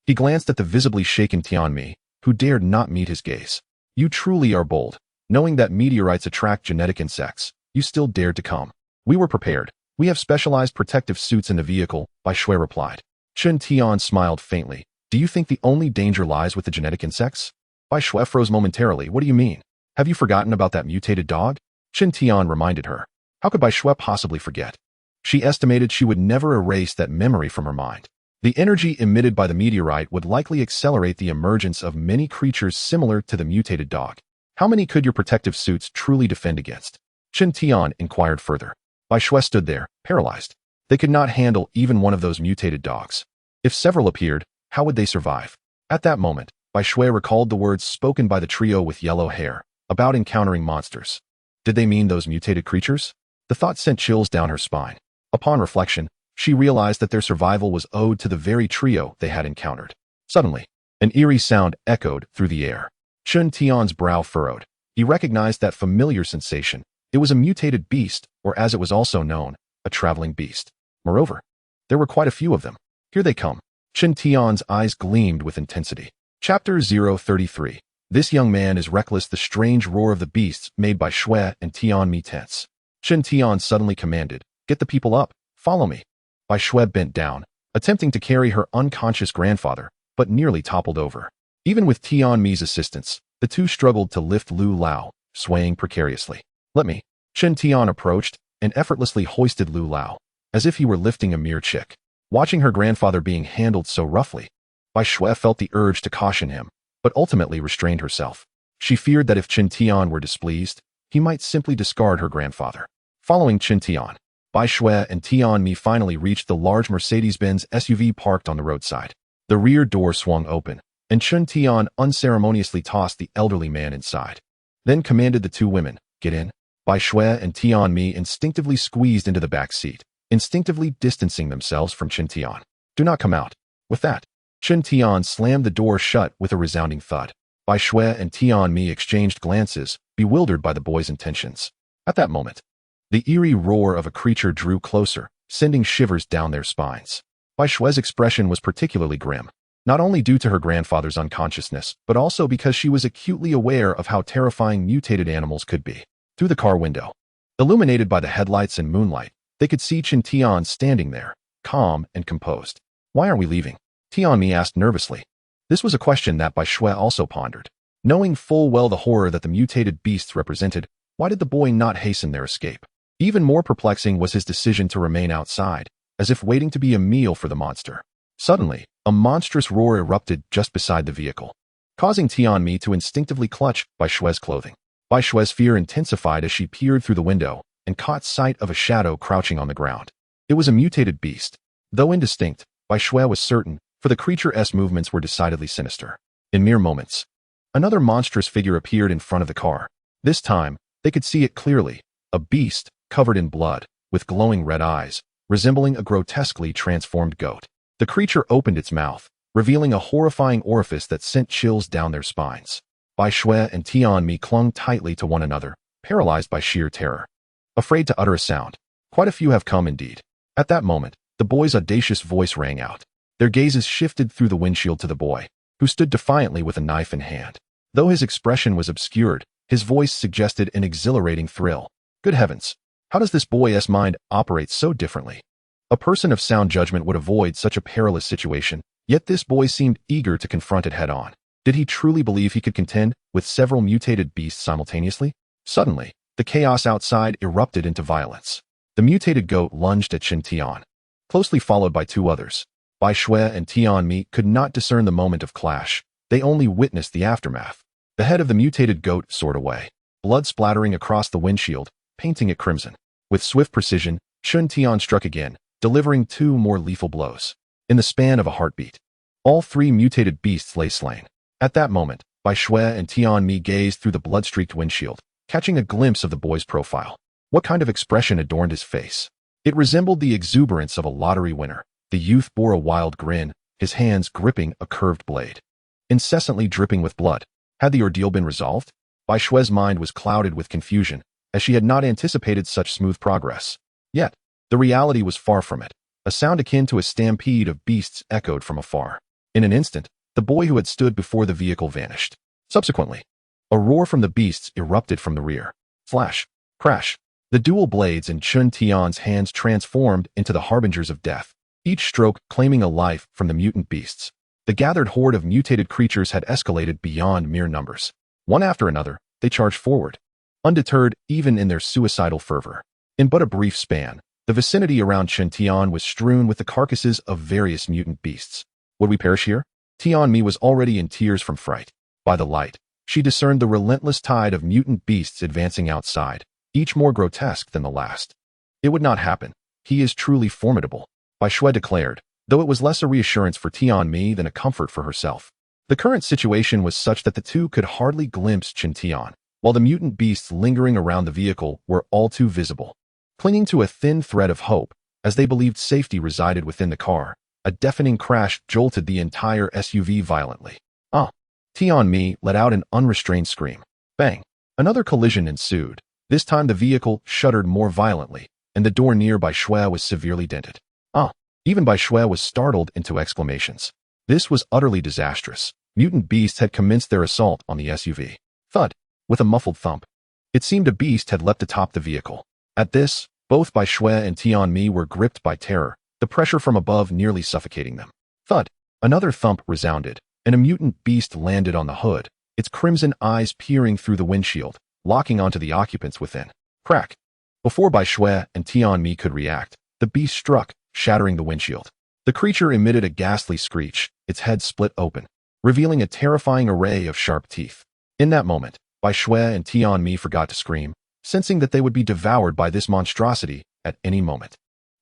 He glanced at the visibly shaken Tianmi, who dared not meet his gaze. You truly are bold. Knowing that meteorites attract genetic insects, you still dared to come. We were prepared. We have specialized protective suits in the vehicle, Bai Shui replied. Chen Tian smiled faintly. Do you think the only danger lies with the genetic insects? Bai Shui froze momentarily. What do you mean? Have you forgotten about that mutated dog? Chen Tian reminded her. How could Bai Shui possibly forget? She estimated she would never erase that memory from her mind. The energy emitted by the meteorite would likely accelerate the emergence of many creatures similar to the mutated dog. How many could your protective suits truly defend against? Chen Tian inquired further. Bai Shui stood there, paralyzed. They could not handle even one of those mutated dogs. If several appeared, how would they survive? At that moment, Bai Shui recalled the words spoken by the trio with yellow hair, about encountering monsters. Did they mean those mutated creatures? The thought sent chills down her spine. Upon reflection, she realized that their survival was owed to the very trio they had encountered. Suddenly, an eerie sound echoed through the air. Chen Tian's brow furrowed. He recognized that familiar sensation. It was a mutated beast, or as it was also known, a traveling beast. Moreover, there were quite a few of them. Here they come. Chen Tian's eyes gleamed with intensity. Chapter 033. This young man is reckless. The strange roar of the beasts made by Shui and Tianmi tense. Chen Tian suddenly commanded, Get the people up, follow me. Bai Shui bent down, attempting to carry her unconscious grandfather, but nearly toppled over. Even with Tianmi's assistance, the two struggled to lift Lu Lao, swaying precariously. Let me. Chen Tian approached and effortlessly hoisted Lu Lao, as if he were lifting a mere chick. Watching her grandfather being handled so roughly, Bai Shui felt the urge to caution him, but ultimately restrained herself. She feared that if Chen Tian were displeased, he might simply discard her grandfather. Following Chen Tian, Bai Shui and Tianmi finally reached the large Mercedes-Benz SUV parked on the roadside. The rear door swung open, and Chen Tian unceremoniously tossed the elderly man inside. Then commanded the two women, Get in. Bai Shui and Tianmi instinctively squeezed into the back seat, instinctively distancing themselves from Chen Tian. Do not come out. With that, Chen Tian slammed the door shut with a resounding thud. Bai Shui and Tianmi exchanged glances, bewildered by the boy's intentions. At that moment, the eerie roar of a creature drew closer, sending shivers down their spines. Bai Shui's expression was particularly grim, not only due to her grandfather's unconsciousness, but also because she was acutely aware of how terrifying mutated animals could be. Through the car window, illuminated by the headlights and moonlight, they could see Chen Tian standing there, calm and composed. Why aren't we leaving? Tianmi asked nervously. This was a question that Bai Shui also pondered. Knowing full well the horror that the mutated beasts represented, why did the boy not hasten their escape? Even more perplexing was his decision to remain outside, as if waiting to be a meal for the monster. Suddenly, a monstrous roar erupted just beside the vehicle, causing Tianmi to instinctively clutch Bai Shui's clothing. Bai Shui's fear intensified as she peered through the window and caught sight of a shadow crouching on the ground. It was a mutated beast. Though indistinct, Bai Shui was certain, for the creature's movements were decidedly sinister. In mere moments, another monstrous figure appeared in front of the car. This time, they could see it clearly, a beast, covered in blood, with glowing red eyes, resembling a grotesquely transformed goat. The creature opened its mouth, revealing a horrifying orifice that sent chills down their spines. Bai Shui and Tianmi clung tightly to one another, paralyzed by sheer terror. Afraid to utter a sound. Quite a few have come indeed. At that moment, the boy's audacious voice rang out. Their gazes shifted through the windshield to the boy, who stood defiantly with a knife in hand. Though his expression was obscured, his voice suggested an exhilarating thrill. Good heavens! How does this boy's mind operate so differently? A person of sound judgment would avoid such a perilous situation, yet this boy seemed eager to confront it head-on. Did he truly believe he could contend with several mutated beasts simultaneously? Suddenly, the chaos outside erupted into violence. The mutated goat lunged at Chen Tian, closely followed by two others. Bai Shui and Tianmi could not discern the moment of clash. They only witnessed the aftermath. The head of the mutated goat soared away, blood splattering across the windshield, painting it crimson. With swift precision, Chen Tian struck again, delivering two more lethal blows. In the span of a heartbeat, all three mutated beasts lay slain. At that moment, Bai Shui and Tianmi gazed through the blood-streaked windshield, catching a glimpse of the boy's profile. What kind of expression adorned his face? It resembled the exuberance of a lottery winner. The youth bore a wild grin, his hands gripping a curved blade, incessantly dripping with blood. Had the ordeal been resolved? Bai Shui's mind was clouded with confusion, as she had not anticipated such smooth progress. Yet, the reality was far from it. A sound akin to a stampede of beasts echoed from afar. In an instant, the boy who had stood before the vehicle vanished. Subsequently, a roar from the beasts erupted from the rear. Flash, crash. The dual blades in Chun Tian's hands transformed into the harbingers of death, each stroke claiming a life from the mutant beasts. The gathered horde of mutated creatures had escalated beyond mere numbers. One after another, they charged forward, undeterred even in their suicidal fervor. In but a brief span, the vicinity around Chun Tian was strewn with the carcasses of various mutant beasts. Would we perish here? Tianmi was already in tears from fright. By the light, she discerned the relentless tide of mutant beasts advancing outside, each more grotesque than the last. It would not happen. He is truly formidable, Bai Shui declared, though it was less a reassurance for Tianmi than a comfort for herself. The current situation was such that the two could hardly glimpse Chun Tian, while the mutant beasts lingering around the vehicle were all too visible. Clinging to a thin thread of hope, as they believed safety resided within the car, a deafening crash jolted the entire SUV violently. Tianmi let out an unrestrained scream. Bang! Another collision ensued. This time the vehicle shuddered more violently, and the door near Bai Shui was severely dented. Even Bai Shui was startled into exclamations. This was utterly disastrous. Mutant beasts had commenced their assault on the SUV. Thud! With a muffled thump. It seemed a beast had leapt atop the vehicle. At this, both Bai Shui and Tianmi were gripped by terror, the pressure from above nearly suffocating them. Thud! Another thump resounded, and a mutant beast landed on the hood, its crimson eyes peering through the windshield, locking onto the occupants within. Crack! Before Bai Shui and Tianmi could react, the beast struck, shattering the windshield. The creature emitted a ghastly screech, its head split open, revealing a terrifying array of sharp teeth. In that moment, Bai Shui and Tianmi forgot to scream, sensing that they would be devoured by this monstrosity at any moment.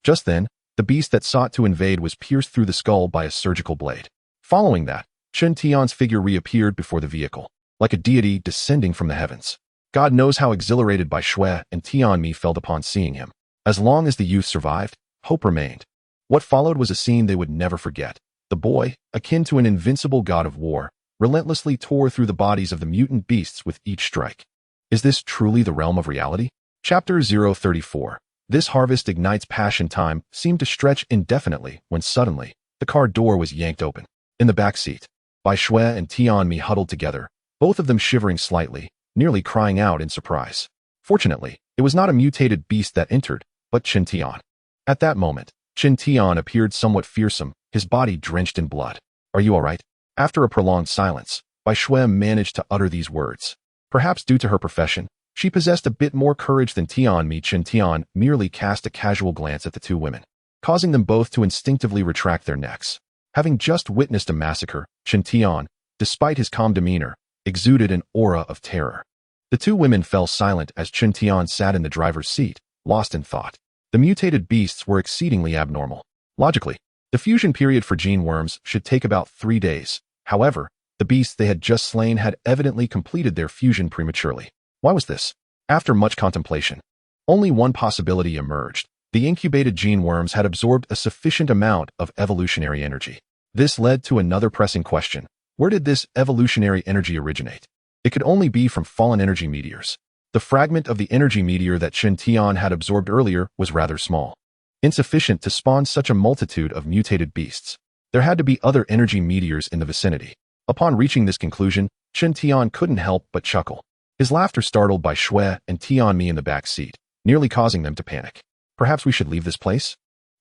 Just then, the beast that sought to invade was pierced through the skull by a surgical blade. Following that, Chun Tian's figure reappeared before the vehicle, like a deity descending from the heavens. God knows how exhilarated Bai Shui and Tianmi felt upon seeing him. As long as the youth survived, hope remained. What followed was a scene they would never forget. The boy, akin to an invincible god of war, relentlessly tore through the bodies of the mutant beasts with each strike. Is this truly the realm of reality? Chapter 034. This harvest ignites passion time seemed to stretch indefinitely when suddenly, the car door was yanked open. In the back seat, Bai Shui and Tianmi huddled together, both of them shivering slightly, nearly crying out in surprise. Fortunately, it was not a mutated beast that entered, but Chun Tian. At that moment, Chun Tian appeared somewhat fearsome, his body drenched in blood. Are you all right? After a prolonged silence, Bai Shui managed to utter these words. Perhaps due to her profession, she possessed a bit more courage than Tianmi. Chun Tian merely cast a casual glance at the two women, causing them both to instinctively retract their necks. Having just witnessed a massacre, Chun Tian, despite his calm demeanor, exuded an aura of terror. The two women fell silent as Chun Tian sat in the driver's seat, lost in thought. The mutated beasts were exceedingly abnormal. Logically, the fusion period for gene worms should take about 3 days. However, the beasts they had just slain had evidently completed their fusion prematurely. Why was this? After much contemplation, only one possibility emerged. The incubated gene worms had absorbed a sufficient amount of evolutionary energy. This led to another pressing question. Where did this evolutionary energy originate? It could only be from fallen energy meteors. The fragment of the energy meteor that Chun Tian had absorbed earlier was rather small, insufficient to spawn such a multitude of mutated beasts. There had to be other energy meteors in the vicinity. Upon reaching this conclusion, Chun Tian couldn't help but chuckle. His laughter startled Bai Shui and Tianmi in the back seat, nearly causing them to panic. Perhaps we should leave this place?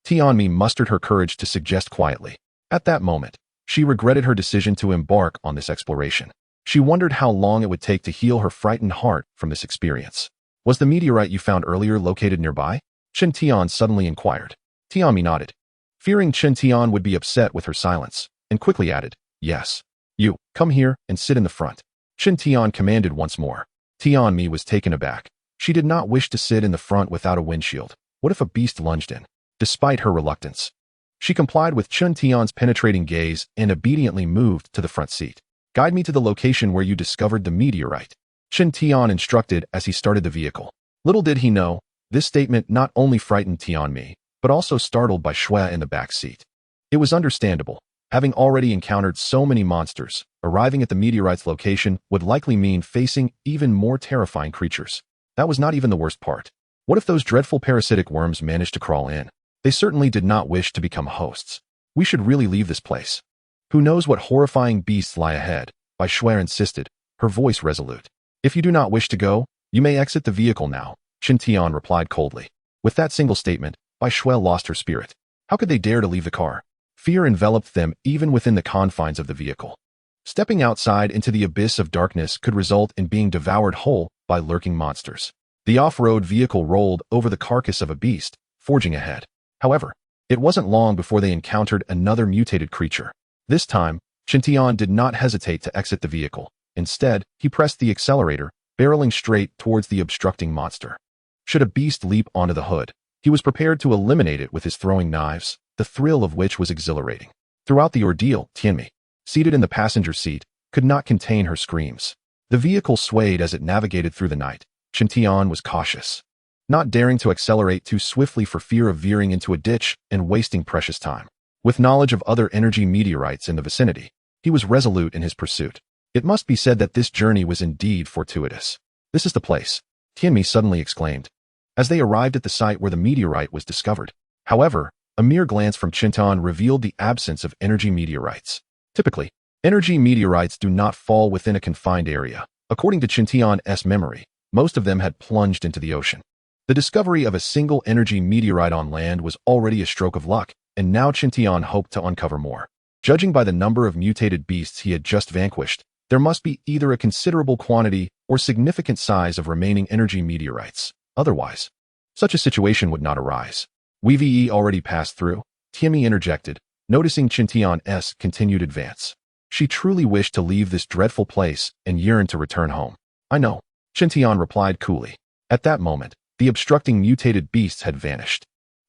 Tianmi mustered her courage to suggest quietly. At that moment, she regretted her decision to embark on this exploration. She wondered how long it would take to heal her frightened heart from this experience. Was the meteorite you found earlier located nearby? Chun Tian suddenly inquired. Tianmi nodded, fearing Chun Tian would be upset with her silence, and quickly added, yes. You, come here and sit in the front. Chun Tian commanded once more. Tianmi was taken aback. She did not wish to sit in the front without a windshield. What if a beast lunged in? Despite her reluctance, she complied with Chun Tian's penetrating gaze and obediently moved to the front seat. Guide me to the location where you discovered the meteorite, Chen Tian instructed as he started the vehicle. Little did he know, this statement not only frightened Tianmi, but also startled by Xue in the back seat. It was understandable. Having already encountered so many monsters, arriving at the meteorite's location would likely mean facing even more terrifying creatures. That was not even the worst part. What if those dreadful parasitic worms managed to crawl in? They certainly did not wish to become hosts. We should really leave this place. Who knows what horrifying beasts lie ahead? Bai Xue insisted, her voice resolute. If you do not wish to go, you may exit the vehicle now, Chen Tian replied coldly. With that single statement, Bai Xue lost her spirit. How could they dare to leave the car? Fear enveloped them even within the confines of the vehicle. Stepping outside into the abyss of darkness could result in being devoured whole by lurking monsters. The off-road vehicle rolled over the carcass of a beast, forging ahead. However, it wasn't long before they encountered another mutated creature. This time, Chen Tian did not hesitate to exit the vehicle. Instead, he pressed the accelerator, barreling straight towards the obstructing monster. Should a beast leap onto the hood, he was prepared to eliminate it with his throwing knives, the thrill of which was exhilarating. Throughout the ordeal, Tianmi, seated in the passenger seat, could not contain her screams. The vehicle swayed as it navigated through the night. Chen Tian was cautious, not daring to accelerate too swiftly for fear of veering into a ditch and wasting precious time. With knowledge of other energy meteorites in the vicinity, he was resolute in his pursuit. It must be said that this journey was indeed fortuitous. This is the place, Tianmi suddenly exclaimed, as they arrived at the site where the meteorite was discovered. However, a mere glance from Chen Tian revealed the absence of energy meteorites. Typically, energy meteorites do not fall within a confined area. According to Chen Tian's memory, most of them had plunged into the ocean. The discovery of a single energy meteorite on land was already a stroke of luck, and now Chen Tian hoped to uncover more. Judging by the number of mutated beasts he had just vanquished, there must be either a considerable quantity or significant size of remaining energy meteorites. Otherwise, such a situation would not arise. We already passed through, Tianmi interjected, noticing Chen Tian's continued advance. She truly wished to leave this dreadful place and yearned to return home. I know, Chen Tian replied coolly. At that moment, the obstructing mutated beasts had vanished,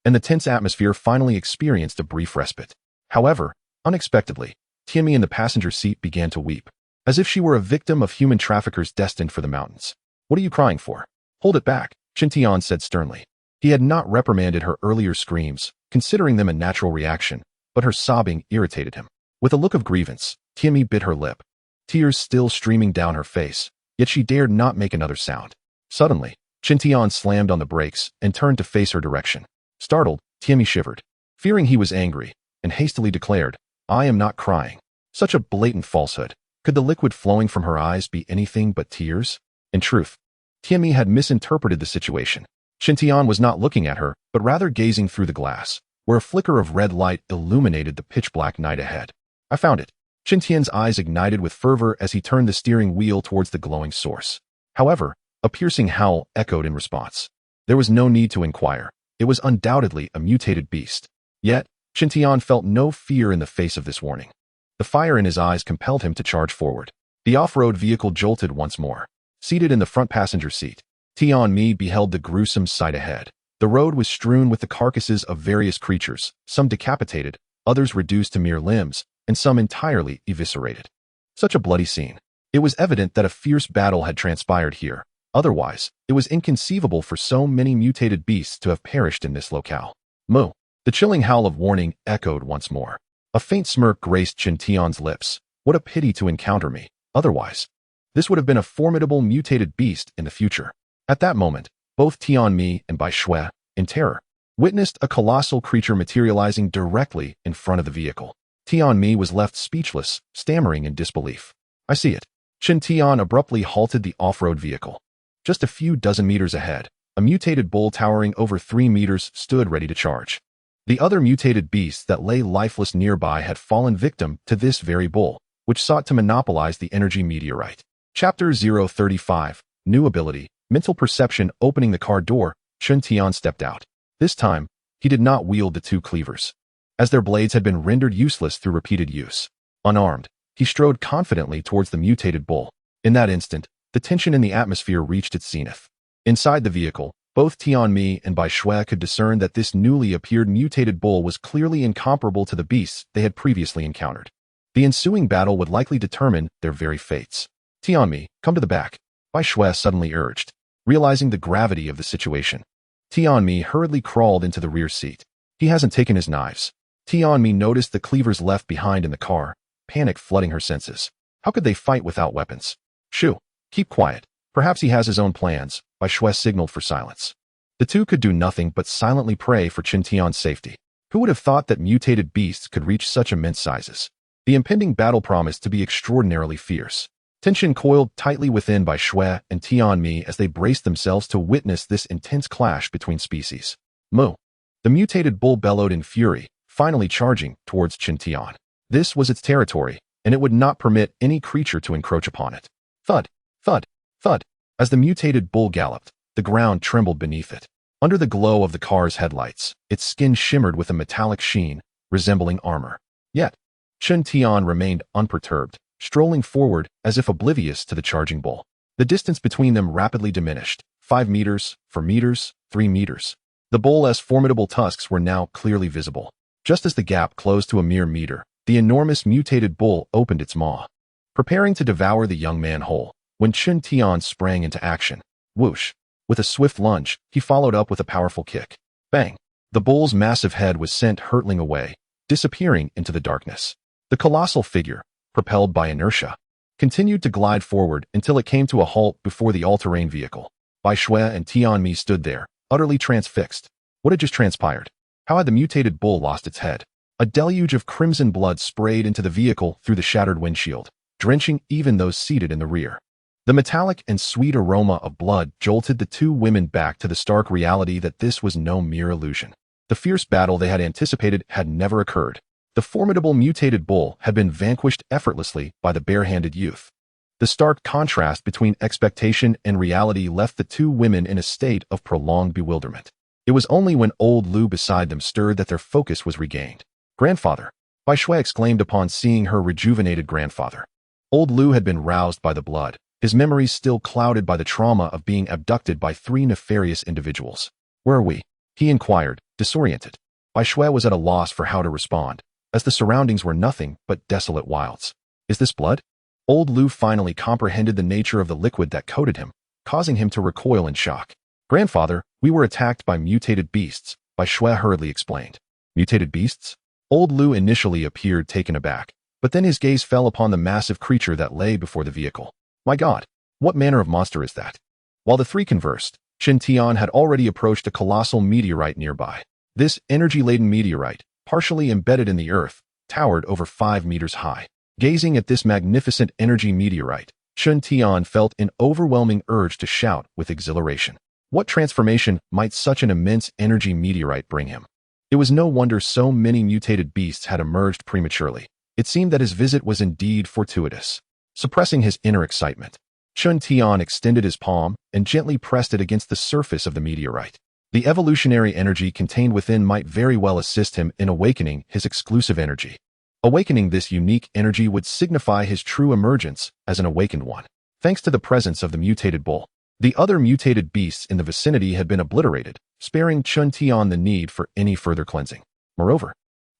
and the tense atmosphere finally experienced a brief respite. However, unexpectedly, Tianmi in the passenger seat began to weep, as if she were a victim of human traffickers destined for the mountains. What are you crying for? Hold it back, Chen Tian said sternly. He had not reprimanded her earlier screams, considering them a natural reaction, but her sobbing irritated him. With a look of grievance, Tianmi bit her lip, tears still streaming down her face, yet she dared not make another sound. Suddenly, Chen Tian slammed on the brakes and turned to face her direction. Startled, Tianmi shivered, fearing he was angry, and hastily declared, I am not crying. Such a blatant falsehood. Could the liquid flowing from her eyes be anything but tears? In truth, Tianmi had misinterpreted the situation. Chen Tian was not looking at her, but rather gazing through the glass, where a flicker of red light illuminated the pitch-black night ahead. I found it. Chen Tian's eyes ignited with fervor as he turned the steering wheel towards the glowing source. However, a piercing howl echoed in response. There was no need to inquire. It was undoubtedly a mutated beast. Yet, Chen Tian felt no fear in the face of this warning. The fire in his eyes compelled him to charge forward. The off-road vehicle jolted once more. Seated in the front passenger seat, Tianmi beheld the gruesome sight ahead. The road was strewn with the carcasses of various creatures, some decapitated, others reduced to mere limbs, and some entirely eviscerated. Such a bloody scene. It was evident that a fierce battle had transpired here. Otherwise, it was inconceivable for so many mutated beasts to have perished in this locale. Moo! The chilling howl of warning echoed once more. A faint smirk graced Chen Tian's lips. What a pity to encounter me. Otherwise, this would have been a formidable mutated beast in the future. At that moment, both Tianmi and Bai Xue, in terror, witnessed a colossal creature materializing directly in front of the vehicle. Tianmi was left speechless, stammering in disbelief. I see it. Chen Tian abruptly halted the off-road vehicle. Just a few dozen meters ahead, a mutated bull towering over 3 meters stood ready to charge. The other mutated beasts that lay lifeless nearby had fallen victim to this very bull, which sought to monopolize the energy meteorite. Chapter 035, New Ability, Mental Perception. Opening the car door, Chen Tian stepped out. This time, he did not wield the 2 cleavers, as their blades had been rendered useless through repeated use. Unarmed, he strode confidently towards the mutated bull. In that instant, the tension in the atmosphere reached its zenith. Inside the vehicle, both Tianmi and Bai Xue could discern that this newly appeared mutated bull was clearly incomparable to the beasts they had previously encountered. The ensuing battle would likely determine their very fates. Tianmi, come to the back, Bai Shui suddenly urged. Realizing the gravity of the situation, Tianmi hurriedly crawled into the rear seat. He hasn't taken his knives. Tianmi noticed the cleavers left behind in the car, panic flooding her senses. How could they fight without weapons? Shoo, keep quiet. Perhaps he has his own plans, Bai Shui signaled for silence. The two could do nothing but silently pray for Chen Tian's safety. Who would have thought that mutated beasts could reach such immense sizes? The impending battle promised to be extraordinarily fierce. Tension coiled tightly within Bai Shui and Tianmi as they braced themselves to witness this intense clash between species. Moo! The mutated bull bellowed in fury, finally charging towards Chen Tian. This was its territory, and it would not permit any creature to encroach upon it. Thud! Thud! Thud! As the mutated bull galloped, the ground trembled beneath it. Under the glow of the car's headlights, its skin shimmered with a metallic sheen, resembling armor. Yet, Chen Tian remained unperturbed, strolling forward as if oblivious to the charging bull. The distance between them rapidly diminished, 5 meters, 4 meters, 3 meters. The bull's formidable tusks were now clearly visible. Just as the gap closed to a mere meter, the enormous mutated bull opened its maw, preparing to devour the young man whole, when Chen Tian sprang into action. Whoosh! With a swift lunge, he followed up with a powerful kick. Bang! The bull's massive head was sent hurtling away, disappearing into the darkness. The colossal figure, propelled by inertia, continued to glide forward until it came to a halt before the all-terrain vehicle. Bai Shui and Tianmi stood there, utterly transfixed. What had just transpired? How had the mutated bull lost its head? A deluge of crimson blood sprayed into the vehicle through the shattered windshield, drenching even those seated in the rear. The metallic and sweet aroma of blood jolted the two women back to the stark reality that this was no mere illusion. The fierce battle they had anticipated had never occurred. The formidable mutated bull had been vanquished effortlessly by the bare-handed youth. The stark contrast between expectation and reality left the two women in a state of prolonged bewilderment. It was only when old Lu beside them stirred that their focus was regained. Grandfather! Bai Shui exclaimed upon seeing her rejuvenated grandfather. Old Lu had been roused by the blood, his memories still clouded by the trauma of being abducted by 3 nefarious individuals. Where are we? He inquired, disoriented. Bai Shui was at a loss for how to respond, as the surroundings were nothing but desolate wilds. Is this blood? Old Lu finally comprehended the nature of the liquid that coated him, causing him to recoil in shock. Grandfather, we were attacked by mutated beasts, Bai Shui hurriedly explained. Mutated beasts? Old Lu initially appeared taken aback, but then his gaze fell upon the massive creature that lay before the vehicle. My God, what manner of monster is that? While the three conversed, Chen Tian had already approached a colossal meteorite nearby. This energy-laden meteorite, partially embedded in the earth, towered over 5 meters high. Gazing at this magnificent energy meteorite, Chen Tian felt an overwhelming urge to shout with exhilaration. What transformation might such an immense energy meteorite bring him? It was no wonder so many mutated beasts had emerged prematurely. It seemed that his visit was indeed fortuitous. Suppressing his inner excitement, Chen Tian extended his palm and gently pressed it against the surface of the meteorite. The evolutionary energy contained within might very well assist him in awakening his exclusive energy. Awakening this unique energy would signify his true emergence as an awakened one. Thanks to the presence of the mutated bull, the other mutated beasts in the vicinity had been obliterated, sparing Chen Tian the need for any further cleansing. Moreover,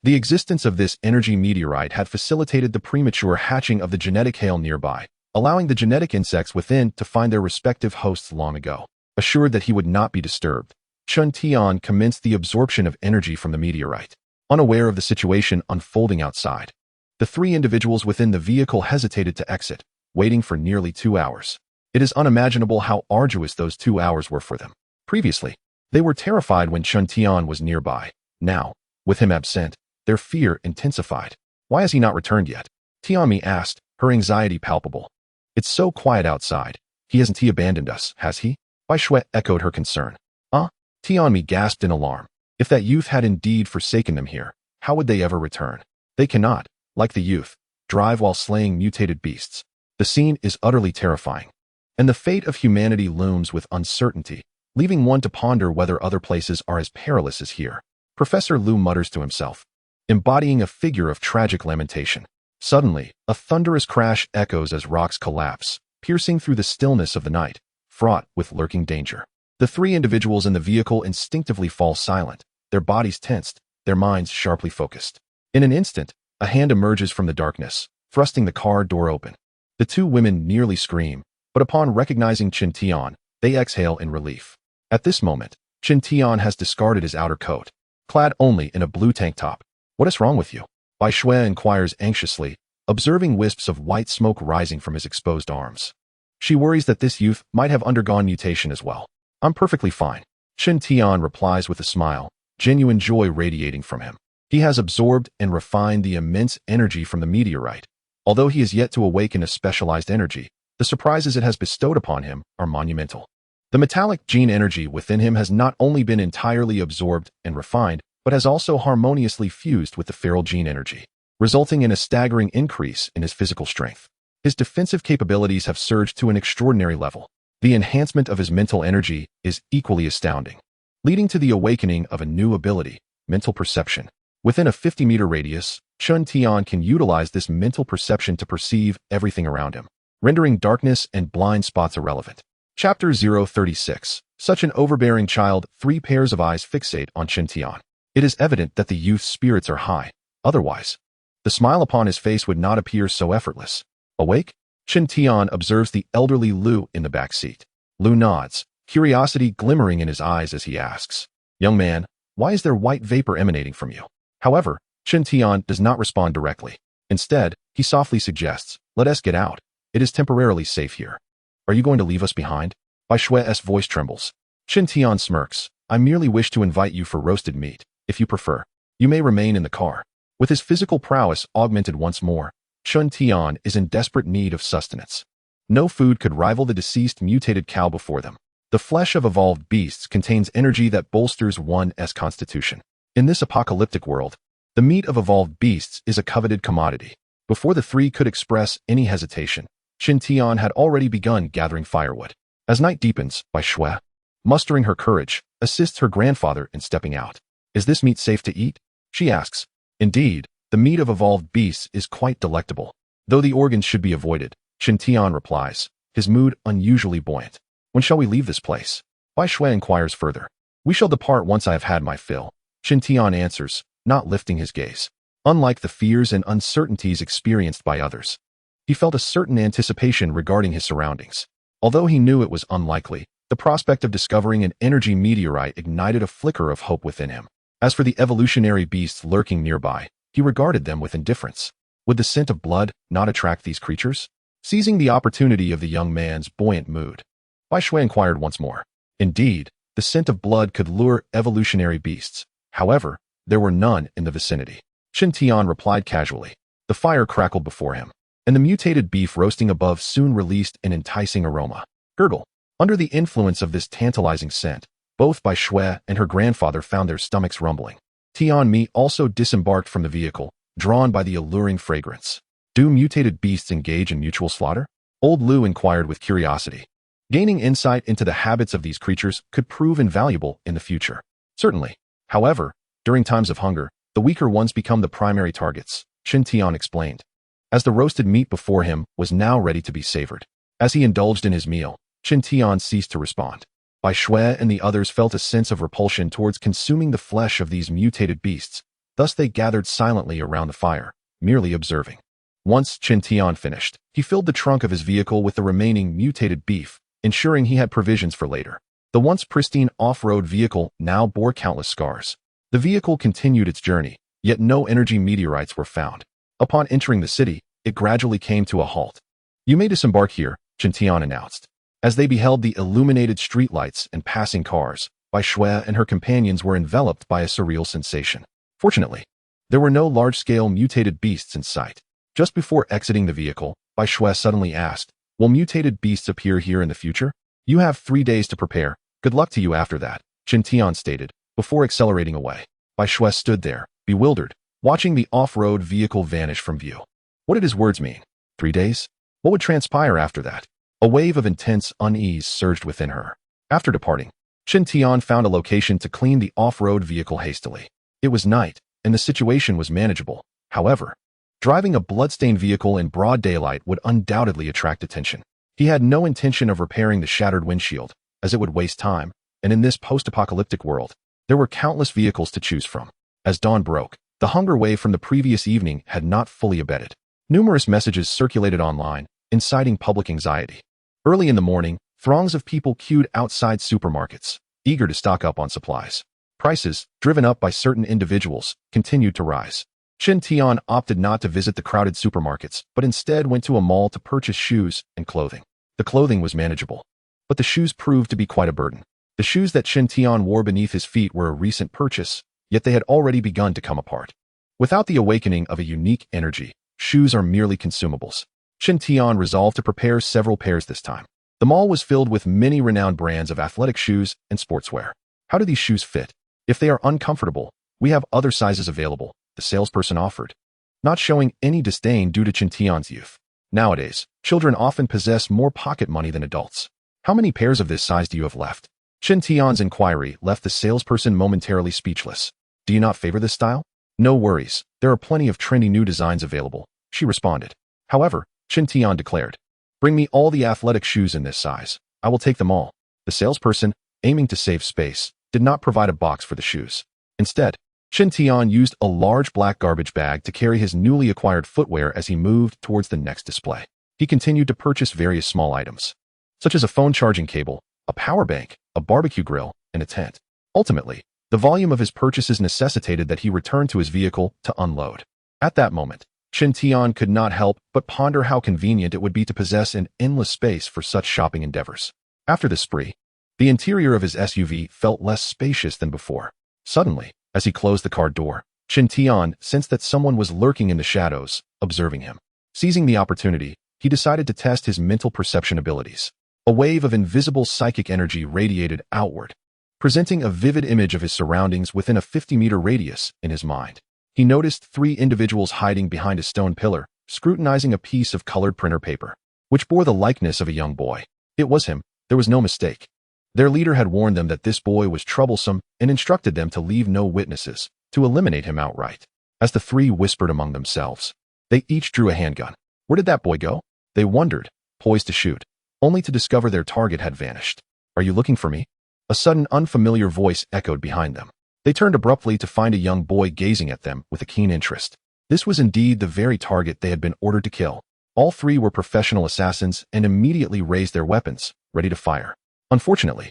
the existence of this energy meteorite had facilitated the premature hatching of the genetic hail nearby, allowing the genetic insects within to find their respective hosts long ago. Assured that he would not be disturbed, Chen Tian commenced the absorption of energy from the meteorite. Unaware of the situation unfolding outside, the 3 individuals within the vehicle hesitated to exit, waiting for nearly 2 hours. It is unimaginable how arduous those 2 hours were for them. Previously, they were terrified when Chen Tian was nearby. Now, with him absent, their fear intensified. Why has he not returned yet? Tianmi asked, her anxiety palpable. It's so quiet outside. He abandoned us, has he? Bai Shui echoed her concern. Tianmi gasped in alarm. If that youth had indeed forsaken them here, how would they ever return? They cannot, like the youth, drive while slaying mutated beasts. The scene is utterly terrifying, and the fate of humanity looms with uncertainty, leaving one to ponder whether other places are as perilous as here. Professor Lu mutters to himself, embodying a figure of tragic lamentation. Suddenly, a thunderous crash echoes as rocks collapse, piercing through the stillness of the night, fraught with lurking danger. The 3 individuals in the vehicle instinctively fall silent, their bodies tensed, their minds sharply focused. In an instant, A hand emerges from the darkness, thrusting the car door open. The two women nearly scream, but upon recognizing Chen Tian, they exhale in relief. At this moment, Chen Tian has discarded his outer coat, clad only in a blue tank top. "What is wrong with you?" Bai Shui inquires anxiously, observing wisps of white smoke rising from his exposed arms. She worries that this youth might have undergone mutation as well. "I'm perfectly fine," Chen Tian replies with a smile, genuine joy radiating from him. He has absorbed and refined the immense energy from the meteorite. Although he is yet to awaken a specialized energy, the surprises it has bestowed upon him are monumental. The metallic gene energy within him has not only been entirely absorbed and refined, but has also harmoniously fused with the feral gene energy, resulting in a staggering increase in his physical strength. His defensive capabilities have surged to an extraordinary level. The enhancement of his mental energy is equally astounding, leading to the awakening of a new ability, mental perception. Within a 50-meter radius, Chen Tian can utilize this mental perception to perceive everything around him, rendering darkness and blind spots irrelevant. Chapter 036. Such an overbearing child, 3 pairs of eyes fixate on Chen Tian. It is evident that the youth's spirits are high. Otherwise, the smile upon his face would not appear so effortless. Awake? Chen Tian observes the elderly Lu in the back seat. Lu nods, curiosity glimmering in his eyes as he asks, "Young man, why is there white vapor emanating from you?" However, Chen Tian does not respond directly. Instead, he softly suggests, "Let us get out. It is temporarily safe here." "Are you going to leave us behind?" Bai Shui's voice trembles. Chen Tian smirks. "I merely wish to invite you for roasted meat. If you prefer, you may remain in the car." With his physical prowess augmented once more, Chen Tian is in desperate need of sustenance. No food could rival the deceased mutated cow before them. The flesh of evolved beasts contains energy that bolsters one's constitution. In this apocalyptic world, the meat of evolved beasts is a coveted commodity. Before the three could express any hesitation, Chen Tian had already begun gathering firewood. As night deepens, Bai Shui, mustering her courage, assists her grandfather in stepping out. "Is this meat safe to eat?" she asks. "Indeed, the meat of evolved beasts is quite delectable, though the organs should be avoided," Chen Tian replies, his mood unusually buoyant. "When shall we leave this place?" Bai Shui inquires further. "We shall depart once I have had my fill," Chen Tian answers, not lifting his gaze. Unlike the fears and uncertainties experienced by others, he felt a certain anticipation regarding his surroundings. Although he knew it was unlikely, the prospect of discovering an energy meteorite ignited a flicker of hope within him. As for the evolutionary beasts lurking nearby, he regarded them with indifference. Would the scent of blood not attract these creatures? Seizing the opportunity of the young man's buoyant mood, Bai Shui inquired once more. Indeed, the scent of blood could lure evolutionary beasts. However, there were none in the vicinity. Chen Tian replied casually. The fire crackled before him, and the mutated beef roasting above soon released an enticing aroma. Gurgle. Under the influence of this tantalizing scent, both Bai Shui and her grandfather found their stomachs rumbling. Tian Mi also disembarked from the vehicle, drawn by the alluring fragrance. Do mutated beasts engage in mutual slaughter? Old Lu inquired with curiosity. Gaining insight into the habits of these creatures could prove invaluable in the future. Certainly. However, during times of hunger, the weaker ones become the primary targets, Chen Tian explained. As the roasted meat before him was now ready to be savored. As he indulged in his meal, Chen Tian ceased to respond. Bai Shui and the others felt a sense of repulsion towards consuming the flesh of these mutated beasts. Thus they gathered silently around the fire, merely observing. Once Chen Tian finished, he filled the trunk of his vehicle with the remaining mutated beef, ensuring he had provisions for later. The once pristine off-road vehicle now bore countless scars. The vehicle continued its journey, yet no energy meteorites were found. Upon entering the city, it gradually came to a halt. "You may disembark here," Chen Tian announced. As they beheld the illuminated streetlights and passing cars, Bai Shui and her companions were enveloped by a surreal sensation. Fortunately, there were no large-scale mutated beasts in sight. Just before exiting the vehicle, Bai Shui suddenly asked, "Will mutated beasts appear here in the future?" "You have 3 days to prepare. Good luck to you after that," Chen Tian stated, before accelerating away. Bai Shui stood there, bewildered, watching the off-road vehicle vanish from view. What did his words mean? 3 days? What would transpire after that? A wave of intense unease surged within her. After departing, Chen Tian found a location to clean the off-road vehicle hastily. It was night, and the situation was manageable. However, driving a bloodstained vehicle in broad daylight would undoubtedly attract attention. He had no intention of repairing the shattered windshield, as it would waste time, and in this post-apocalyptic world, there were countless vehicles to choose from. As dawn broke, The hunger wave from the previous evening had not fully abated. Numerous messages circulated online, inciting public anxiety. Early in the morning, throngs of people queued outside supermarkets, eager to stock up on supplies. Prices, driven up by certain individuals, continued to rise. Chen Tian opted not to visit the crowded supermarkets, but instead went to a mall to purchase shoes and clothing. The clothing was manageable, but the shoes proved to be quite a burden. The shoes that Chen Tian wore beneath his feet were a recent purchase, yet they had already begun to come apart. Without the awakening of a unique energy, shoes are merely consumables. Chen Tian resolved to prepare several pairs this time. The mall was filled with many renowned brands of athletic shoes and sportswear. How do these shoes fit? If they are uncomfortable, we have other sizes available, the salesperson offered, not showing any disdain due to Chen Tian's youth. Nowadays, children often possess more pocket money than adults. How many pairs of this size do you have left? Chen Tian's inquiry left the salesperson momentarily speechless. Do you not favor this style? No worries, there are plenty of trendy new designs available, she responded. However, Chen Tian declared, bring me all the athletic shoes in this size. I will take them all. The salesperson, aiming to save space, did not provide a box for the shoes. Instead, Chen Tian used a large black garbage bag to carry his newly acquired footwear as he moved towards the next display. He continued to purchase various small items, such as a phone charging cable, a power bank, a barbecue grill, and a tent. Ultimately, the volume of his purchases necessitated that he return to his vehicle to unload. At that moment, Chen Tian could not help but ponder how convenient it would be to possess an endless space for such shopping endeavors. After the spree, the interior of his SUV felt less spacious than before. Suddenly, as he closed the car door, Chen Tian sensed that someone was lurking in the shadows, observing him. Seizing the opportunity, he decided to test his mental perception abilities. A wave of invisible psychic energy radiated outward, presenting a vivid image of his surroundings within a 50-meter radius in his mind. He noticed 3 individuals hiding behind a stone pillar, scrutinizing a piece of colored printer paper, which bore the likeness of a young boy. It was him, there was no mistake. Their leader had warned them that this boy was troublesome and instructed them to leave no witnesses, to eliminate him outright. As the 3 whispered among themselves, they each drew a handgun. Where did that boy go? They wondered, poised to shoot, only to discover their target had vanished. Are you looking for me? A sudden unfamiliar voice echoed behind them. They turned abruptly to find a young boy gazing at them with a keen interest. This was indeed the very target they had been ordered to kill. All 3 were professional assassins and immediately raised their weapons, ready to fire. Unfortunately,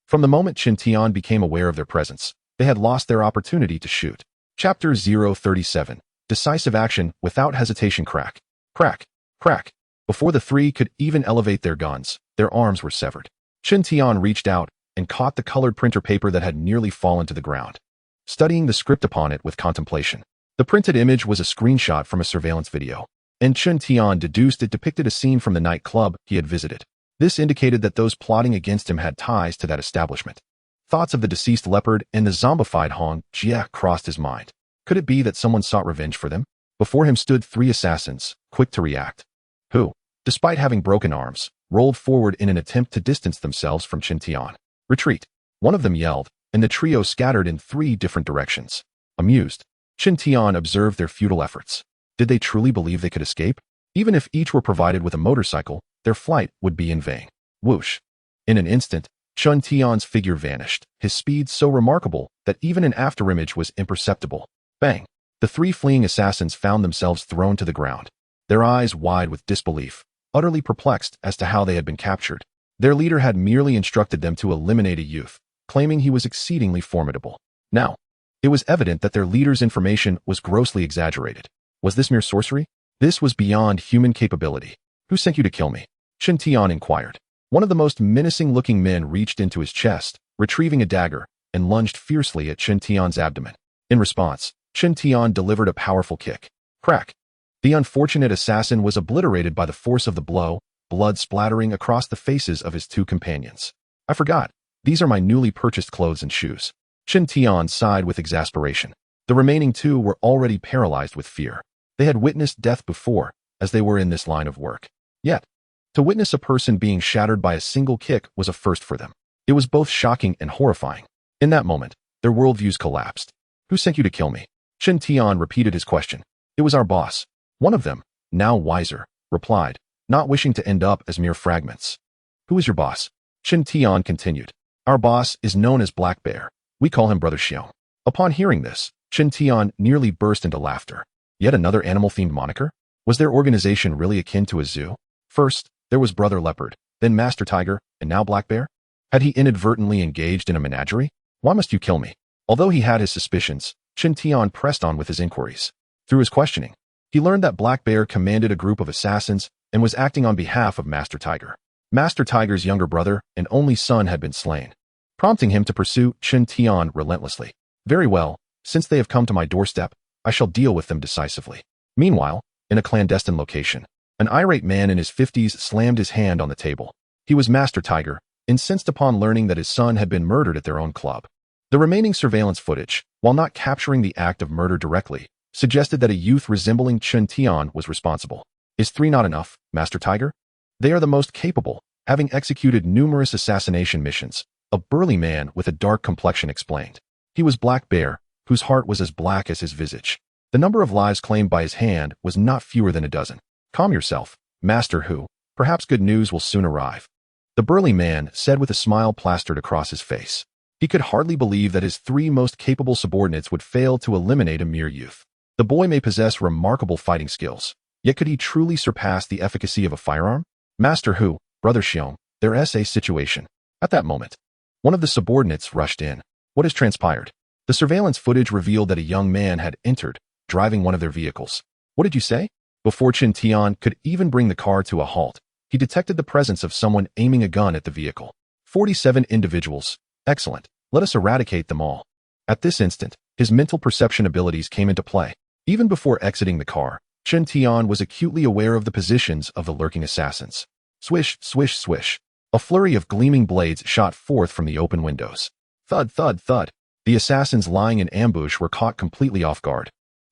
from the moment Chen Tian became aware of their presence, they had lost their opportunity to shoot. Chapter 037. Decisive action without hesitation. Crack. Crack. Crack. Before the 3 could even elevate their guns, their arms were severed. Chen Tian reached out and caught the colored printer paper that had nearly fallen to the ground, studying the script upon it with contemplation. The printed image was a screenshot from a surveillance video, and Chen Tian deduced it depicted a scene from the nightclub he had visited. This indicated that those plotting against him had ties to that establishment. Thoughts of the deceased leopard and the zombified Hong Jie crossed his mind. Could it be that someone sought revenge for them? Before him stood 3 assassins, quick to react, who, despite having broken arms, rolled forward in an attempt to distance themselves from Chen Tian. Retreat. One of them yelled, and the trio scattered in 3 different directions. Amused, Chen Tian observed their futile efforts. Did they truly believe they could escape? Even if each were provided with a motorcycle, their flight would be in vain. Whoosh. In an instant, Chen Tian's figure vanished, his speed so remarkable that even an afterimage was imperceptible. Bang. The 3 fleeing assassins found themselves thrown to the ground, their eyes wide with disbelief, utterly perplexed as to how they had been captured. Their leader had merely instructed them to eliminate a youth, claiming he was exceedingly formidable. Now, it was evident that their leader's information was grossly exaggerated. Was this mere sorcery? This was beyond human capability. Who sent you to kill me? Chen Tian inquired. One of the most menacing-looking men reached into his chest, retrieving a dagger, and lunged fiercely at Chen Tian's abdomen. In response, Chen Tian delivered a powerful kick. Crack. The unfortunate assassin was obliterated by the force of the blow, blood splattering across the faces of his 2 companions. I forgot. These are my newly purchased clothes and shoes. Chen Tian sighed with exasperation. The remaining 2 were already paralyzed with fear. They had witnessed death before, as they were in this line of work. Yet, to witness a person being shattered by a single kick was a first for them. It was both shocking and horrifying. In that moment, their worldviews collapsed. Who sent you to kill me? Chen Tian repeated his question. It was our boss. One of them, now wiser, replied, not wishing to end up as mere fragments. Who is your boss? Chen Tian continued. Our boss is known as Black Bear. We call him Brother Xiong. Upon hearing this, Chen Tian nearly burst into laughter. Yet another animal-themed moniker? Was their organization really akin to a zoo? First, there was Brother Leopard, then Master Tiger, and now Black Bear? Had he inadvertently engaged in a menagerie? Why must you kill me? Although he had his suspicions, Chen Tian pressed on with his inquiries. Through his questioning, he learned that Black Bear commanded a group of assassins and was acting on behalf of Master Tiger. Master Tiger's younger brother and only son had been slain, prompting him to pursue Chen Tian relentlessly. Very well, since they have come to my doorstep, I shall deal with them decisively. Meanwhile, in a clandestine location, an irate man in his 50s slammed his hand on the table. He was Master Tiger, incensed upon learning that his son had been murdered at their own club. The remaining surveillance footage, while not capturing the act of murder directly, suggested that a youth resembling Chen Tian was responsible. Is 3 not enough, Master Tiger? They are the most capable, having executed numerous assassination missions, a burly man with a dark complexion explained. He was Black Bear, whose heart was as black as his visage. The number of lives claimed by his hand was not fewer than a dozen. Calm yourself, Master Hu. Perhaps good news will soon arrive. The burly man said with a smile plastered across his face. He could hardly believe that his 3 most capable subordinates would fail to eliminate a mere youth. The boy may possess remarkable fighting skills, yet could he truly surpass the efficacy of a firearm? Master Hu, Brother Xiong, there is a situation. At that moment, one of the subordinates rushed in. What has transpired? The surveillance footage revealed that a young man had entered, driving one of their vehicles. What did you say? Before Chen Tian could even bring the car to a halt, he detected the presence of someone aiming a gun at the vehicle. 47 individuals. Excellent. Let us eradicate them all. At this instant, his mental perception abilities came into play. Even before exiting the car, Chen Tian was acutely aware of the positions of the lurking assassins. Swish, swish, swish. A flurry of gleaming blades shot forth from the open windows. Thud, thud, thud. The assassins lying in ambush were caught completely off guard.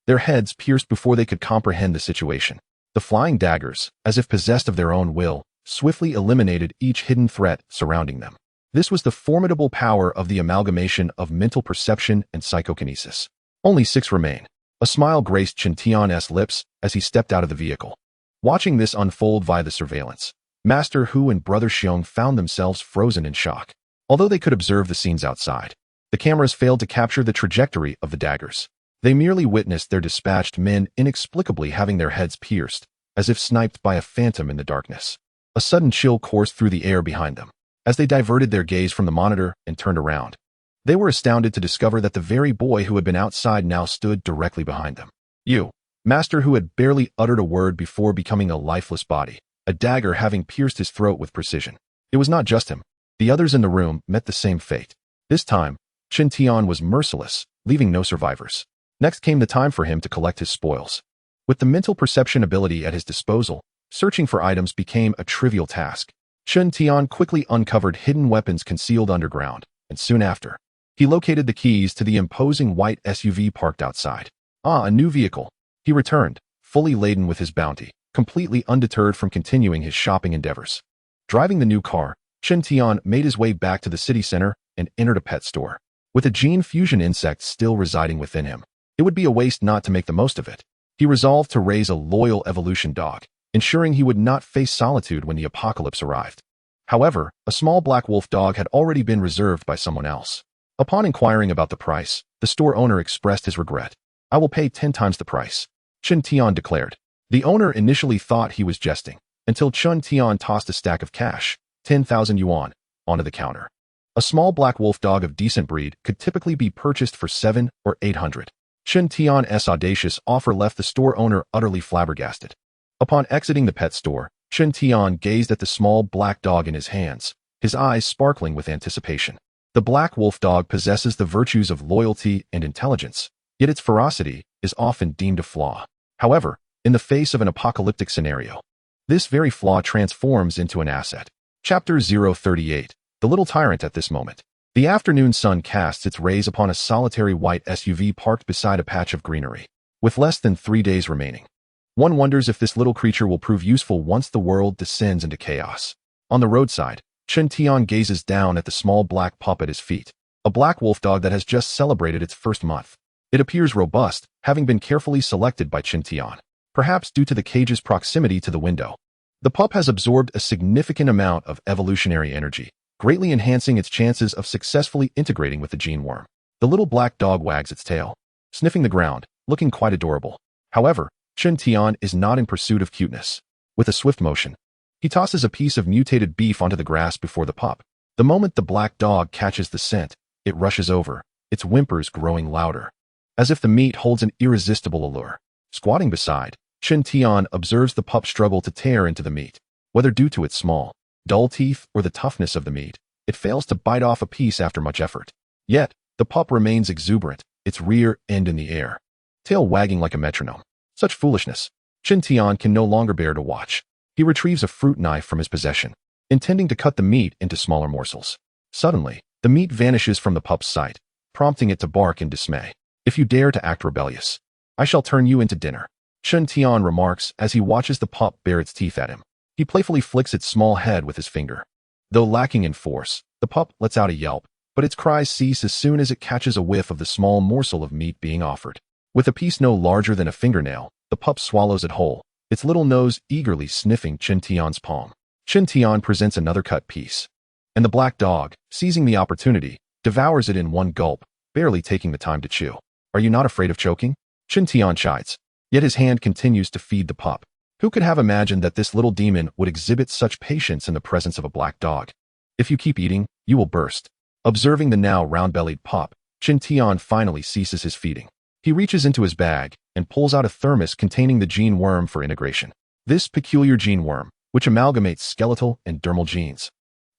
Their heads pierced before they could comprehend the situation. The flying daggers, as if possessed of their own will, swiftly eliminated each hidden threat surrounding them. This was the formidable power of the amalgamation of mental perception and psychokinesis. Only 6 remain. A smile graced Chen Tian's lips as he stepped out of the vehicle. Watching this unfold via the surveillance, Master Hu and Brother Xiong found themselves frozen in shock. Although they could observe the scenes outside, the cameras failed to capture the trajectory of the daggers. They merely witnessed their dispatched men inexplicably having their heads pierced, as if sniped by a phantom in the darkness. A sudden chill coursed through the air behind them. As they diverted their gaze from the monitor and turned around, they were astounded to discover that the very boy who had been outside now stood directly behind them. You, Master Hu had barely uttered a word before becoming a lifeless body, a dagger having pierced his throat with precision. It was not just him. The others in the room met the same fate. This time, Chen Tian was merciless, leaving no survivors. Next came the time for him to collect his spoils. With the mental perception ability at his disposal, searching for items became a trivial task. Chen Tian quickly uncovered hidden weapons concealed underground, and soon after, he located the keys to the imposing white SUV parked outside. Ah, a new vehicle. He returned, fully laden with his bounty, completely undeterred from continuing his shopping endeavors. Driving the new car, Chen Tian made his way back to the city center and entered a pet store. With a gene fusion insect still residing within him, it would be a waste not to make the most of it. He resolved to raise a loyal evolution dog, ensuring he would not face solitude when the apocalypse arrived. However, a small black wolf dog had already been reserved by someone else. Upon inquiring about the price, the store owner expressed his regret. I will pay 10 times the price, Chen Tian declared. The owner initially thought he was jesting, until Chen Tian tossed a stack of cash, 10,000 yuan, onto the counter. A small black wolf dog of decent breed could typically be purchased for 7 or 800. Chen Tian's audacious offer left the store owner utterly flabbergasted. Upon exiting the pet store, Chen Tian gazed at the small black dog in his hands, his eyes sparkling with anticipation. The black wolf dog possesses the virtues of loyalty and intelligence, yet its ferocity is often deemed a flaw. However, in the face of an apocalyptic scenario, this very flaw transforms into an asset. Chapter 038. The Little Tyrant. At this moment, the afternoon sun casts its rays upon a solitary white SUV parked beside a patch of greenery. With less than 3 days remaining, one wonders if this little creature will prove useful once the world descends into chaos. On the roadside, Chen Tian gazes down at the small black pup at his feet, a black wolf dog that has just celebrated its first month. It appears robust, having been carefully selected by Chen Tian, perhaps due to the cage's proximity to the window. The pup has absorbed a significant amount of evolutionary energy, greatly enhancing its chances of successfully integrating with the gene worm. The little black dog wags its tail. sniffing the ground, looking quite adorable. However, Chen Tian is not in pursuit of cuteness. With a swift motion, he tosses a piece of mutated beef onto the grass before the pup. The moment the black dog catches the scent, it rushes over, its whimpers growing louder, as if the meat holds an irresistible allure. Squatting beside, Chen Tian observes the pup struggle to tear into the meat. Whether due to its small, dull teeth or the toughness of the meat, it fails to bite off a piece after much effort. Yet, the pup remains exuberant, its rear end in the air, tail wagging like a metronome. Such foolishness, Chen Tian can no longer bear to watch. He retrieves a fruit knife from his possession, intending to cut the meat into smaller morsels. Suddenly, the meat vanishes from the pup's sight, prompting it to bark in dismay. If you dare to act rebellious, I shall turn you into dinner, Chen Tian remarks as he watches the pup bare its teeth at him. He playfully flicks its small head with his finger. Though lacking in force, the pup lets out a yelp, but its cries cease as soon as it catches a whiff of the small morsel of meat being offered. With a piece no larger than a fingernail, the pup swallows it whole, its little nose eagerly sniffing Chen Tian's palm. Chen Tian presents another cut piece, and the black dog, seizing the opportunity, devours it in one gulp, barely taking the time to chew. Are you not afraid of choking? Chen Tian chides. Yet his hand continues to feed the pup. Who could have imagined that this little demon would exhibit such patience in the presence of a black dog? If you keep eating, you will burst. Observing the now round-bellied pup, Chen Tian finally ceases his feeding. He reaches into his bag and pulls out a thermos containing the gene worm for integration. This peculiar gene worm, which amalgamates skeletal and dermal genes,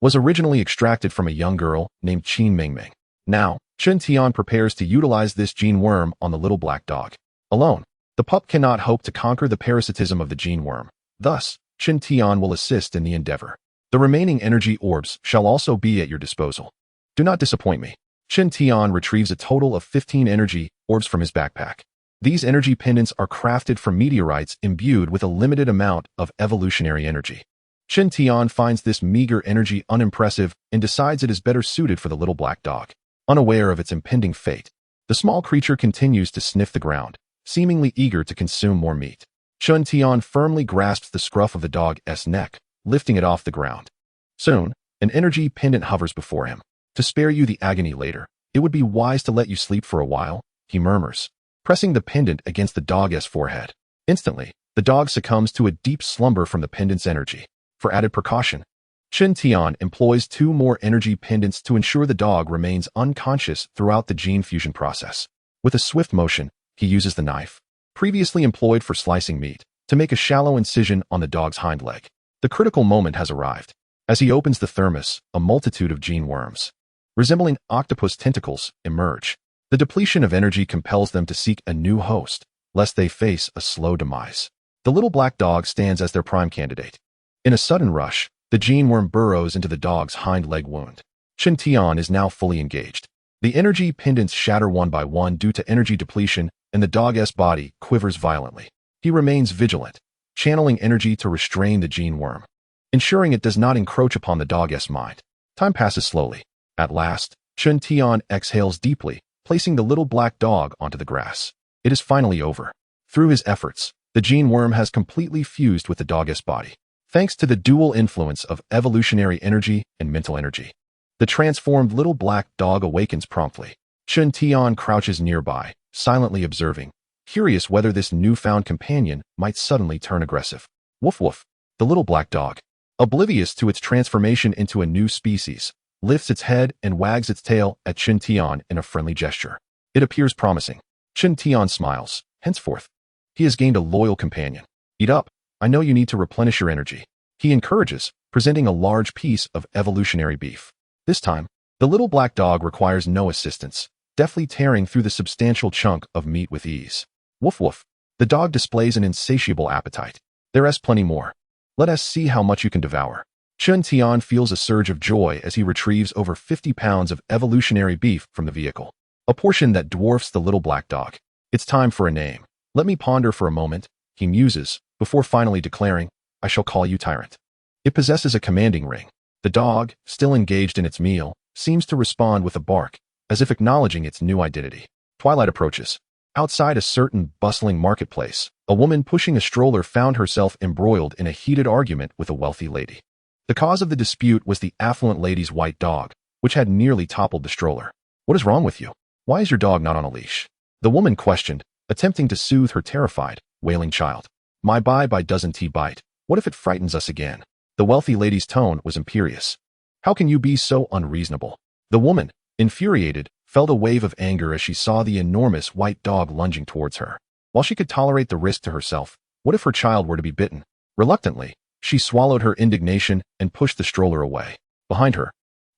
was originally extracted from a young girl named Qin Mengmeng. Now, Chen Tian prepares to utilize this gene worm on the little black dog. Alone, the pup cannot hope to conquer the parasitism of the gene worm. Thus, Chen Tian will assist in the endeavor. The remaining energy orbs shall also be at your disposal. Do not disappoint me. Chen Tian retrieves a total of 15 energy orbs from his backpack. These energy pendants are crafted from meteorites imbued with a limited amount of evolutionary energy. Chen Tian finds this meager energy unimpressive and decides it is better suited for the little black dog. Unaware of its impending fate, the small creature continues to sniff the ground, seemingly eager to consume more meat. Chen Tian firmly grasps the scruff of the dog's neck, lifting it off the ground. Soon, an energy pendant hovers before him. To spare you the agony later, it would be wise to let you sleep for a while, he murmurs, pressing the pendant against the dog's forehead. Instantly, the dog succumbs to a deep slumber from the pendant's energy. For added precaution, Chen Tian employs 2 more energy pendants to ensure the dog remains unconscious throughout the gene fusion process. With a swift motion, he uses the knife, previously employed for slicing meat, to make a shallow incision on the dog's hind leg. The critical moment has arrived. As he opens the thermos, a multitude of gene worms, resembling octopus tentacles, emerge. The depletion of energy compels them to seek a new host, lest they face a slow demise. The little black dog stands as their prime candidate. In a sudden rush, the gene worm burrows into the dog's hind leg wound. Chen Tian is now fully engaged. The energy pendants shatter one by one due to energy depletion, and the dog's body quivers violently. He remains vigilant, channeling energy to restrain the gene worm, ensuring it does not encroach upon the dog's mind. Time passes slowly. At last, Chen Tian exhales deeply, placing the little black dog onto the grass. It is finally over. Through his efforts, the gene worm has completely fused with the dog's body. Thanks to the dual influence of evolutionary energy and mental energy, the transformed little black dog awakens promptly. Chen Tian crouches nearby, silently observing, curious whether this newfound companion might suddenly turn aggressive. Woof woof. The little black dog, oblivious to its transformation into a new species, lifts its head and wags its tail at Chen Tian in a friendly gesture. It appears promising. Chen Tian smiles. Henceforth, he has gained a loyal companion. Eat up. I know you need to replenish your energy. He encourages, presenting a large piece of evolutionary beef. This time, the little black dog requires no assistance, deftly tearing through the substantial chunk of meat with ease. Woof woof. The dog displays an insatiable appetite. There is plenty more. Let us see how much you can devour. Chen Tian feels a surge of joy as he retrieves over 50 pounds of evolutionary beef from the vehicle, a portion that dwarfs the little black dog. It's time for a name. Let me ponder for a moment, he muses, before finally declaring, I shall call you Tyrant. It possesses a commanding ring. The dog, still engaged in its meal, seems to respond with a bark, as if acknowledging its new identity. Twilight approaches. Outside a certain bustling marketplace, a woman pushing a stroller found herself embroiled in a heated argument with a wealthy lady. The cause of the dispute was the affluent lady's white dog, which had nearly toppled the stroller. What is wrong with you? Why is your dog not on a leash? The woman questioned, attempting to soothe her terrified, wailing child. My bye-bye doesn't he bite. What if it frightens us again? The wealthy lady's tone was imperious. How can you be so unreasonable? The woman, infuriated, felt a wave of anger as she saw the enormous white dog lunging towards her. While she could tolerate the risk to herself, what if her child were to be bitten? Reluctantly, she swallowed her indignation and pushed the stroller away. Behind her,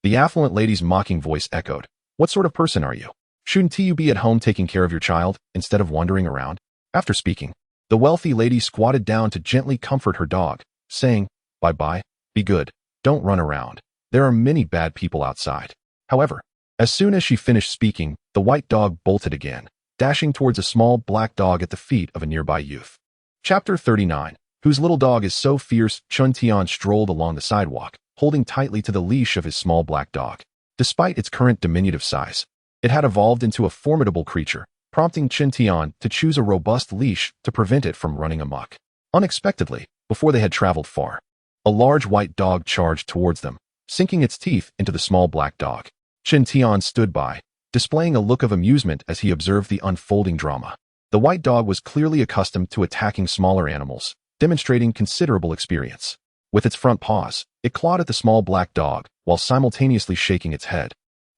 the affluent lady's mocking voice echoed. What sort of person are you? Shouldn't you be at home taking care of your child instead of wandering around? After speaking, the wealthy lady squatted down to gently comfort her dog, saying, Bye-bye, be good, don't run around. There are many bad people outside. However, as soon as she finished speaking, the white dog bolted again, dashing towards a small black dog at the feet of a nearby youth. Chapter 39. Whose little dog is so fierce? Chun Tian strolled along the sidewalk, holding tightly to the leash of his small black dog. Despite its current diminutive size, it had evolved into a formidable creature, prompting Chun Tian to choose a robust leash to prevent it from running amok. Unexpectedly, before they had traveled far, a large white dog charged towards them, sinking its teeth into the small black dog. Chun Tian stood by, displaying a look of amusement as he observed the unfolding drama. The white dog was clearly accustomed to attacking smaller animals, demonstrating considerable experience. With its front paws, it clawed at the small black dog while simultaneously shaking its head,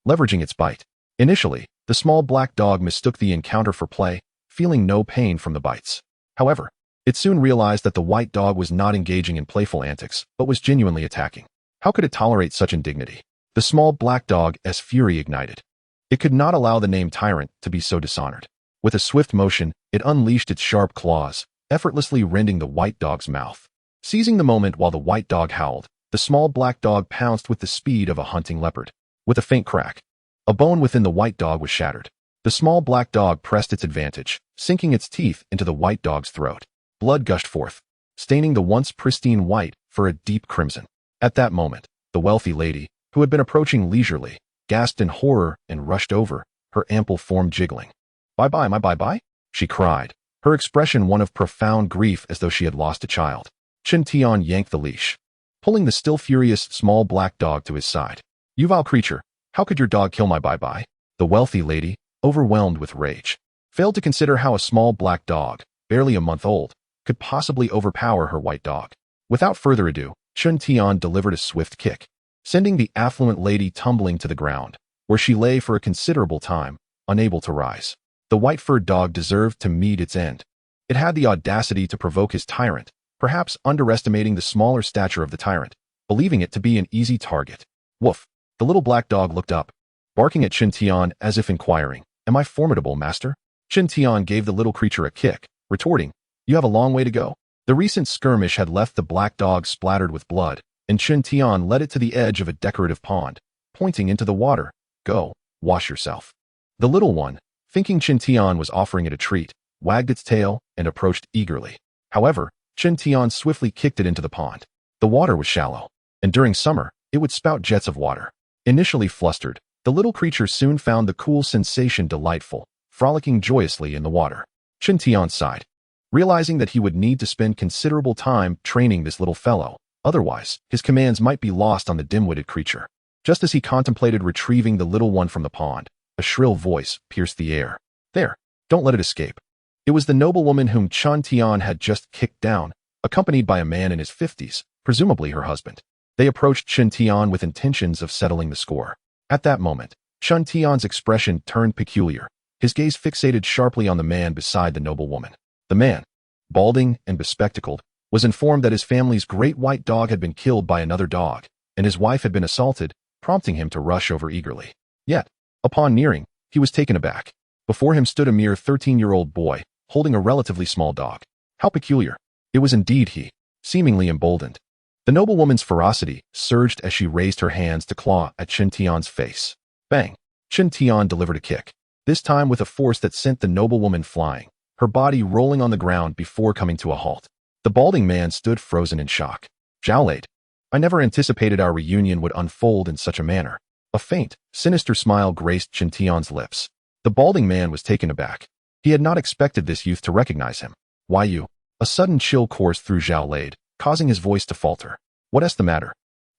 leveraging its bite. Initially, the small black dog mistook the encounter for play, feeling no pain from the bites. However, it soon realized that the white dog was not engaging in playful antics, but was genuinely attacking. How could it tolerate such indignity? The small black dog's fury ignited. It could not allow the name tyrant to be so dishonored. With a swift motion, it unleashed its sharp claws, effortlessly rending the white dog's mouth. Seizing the moment while the white dog howled, the small black dog pounced with the speed of a hunting leopard. With a faint crack, a bone within the white dog was shattered. The small black dog pressed its advantage, sinking its teeth into the white dog's throat. Blood gushed forth, staining the once pristine white for a deep crimson. At that moment, the wealthy lady, who had been approaching leisurely, gasped in horror and rushed over, her ample form jiggling. Bye-bye, my bye-bye, she cried, her expression one of profound grief as though she had lost a child. Chun Tian yanked the leash, pulling the still furious small black dog to his side. You vile creature, how could your dog kill my bye-bye? The wealthy lady, overwhelmed with rage, failed to consider how a small black dog, barely a month old, could possibly overpower her white dog. Without further ado, Chun Tian delivered a swift kick, sending the affluent lady tumbling to the ground, where she lay for a considerable time, unable to rise. The white-furred dog deserved to meet its end. It had the audacity to provoke his tyrant, perhaps underestimating the smaller stature of the tyrant, believing it to be an easy target. Woof! The little black dog looked up, barking at Chun Tian as if inquiring, Am I formidable, master? Chun Tian gave the little creature a kick, retorting, You have a long way to go. The recent skirmish had left the black dog splattered with blood, and Chun Tian led it to the edge of a decorative pond, pointing into the water. Go, wash yourself. The little one, thinking Chun Tian was offering it a treat, wagged its tail and approached eagerly. However, Chun Tian swiftly kicked it into the pond. The water was shallow, and during summer, it would spout jets of water. Initially flustered, the little creature soon found the cool sensation delightful, frolicking joyously in the water. Chun Tian sighed, realizing that he would need to spend considerable time training this little fellow, otherwise, his commands might be lost on the dim-witted creature. Just as he contemplated retrieving the little one from the pond, a shrill voice pierced the air. There, don't let it escape. It was the noblewoman whom Chun Tian had just kicked down, accompanied by a man in his 50s, presumably her husband. They approached Chun Tian with intentions of settling the score. At that moment, Chun Tian's expression turned peculiar, his gaze fixated sharply on the man beside the noblewoman. The man, balding and bespectacled, was informed that his family's great white dog had been killed by another dog, and his wife had been assaulted, prompting him to rush over eagerly. Yet, upon nearing, he was taken aback. Before him stood a mere 13-year-old boy, holding a relatively small dog. How peculiar. It was indeed he, seemingly emboldened. The noblewoman's ferocity surged as she raised her hands to claw at Chun Tian's face. Bang! Chun Tian delivered a kick, this time with a force that sent the noblewoman flying, her body rolling on the ground before coming to a halt. The balding man stood frozen in shock. Xiaolade, I never anticipated our reunion would unfold in such a manner. A faint, sinister smile graced Chun Tian's lips. The balding man was taken aback. He had not expected this youth to recognize him. Why you? A sudden chill coursed through Xiaolade, causing his voice to falter. What's the matter?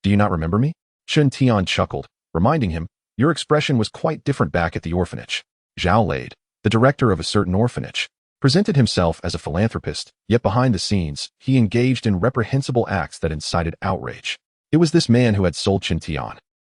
Do you not remember me? Chun Tian chuckled, reminding him, Your expression was quite different back at the orphanage. Xiaolade, the director of a certain orphanage, presented himself as a philanthropist, yet behind the scenes, he engaged in reprehensible acts that incited outrage. It was this man who had sold Chen Tian,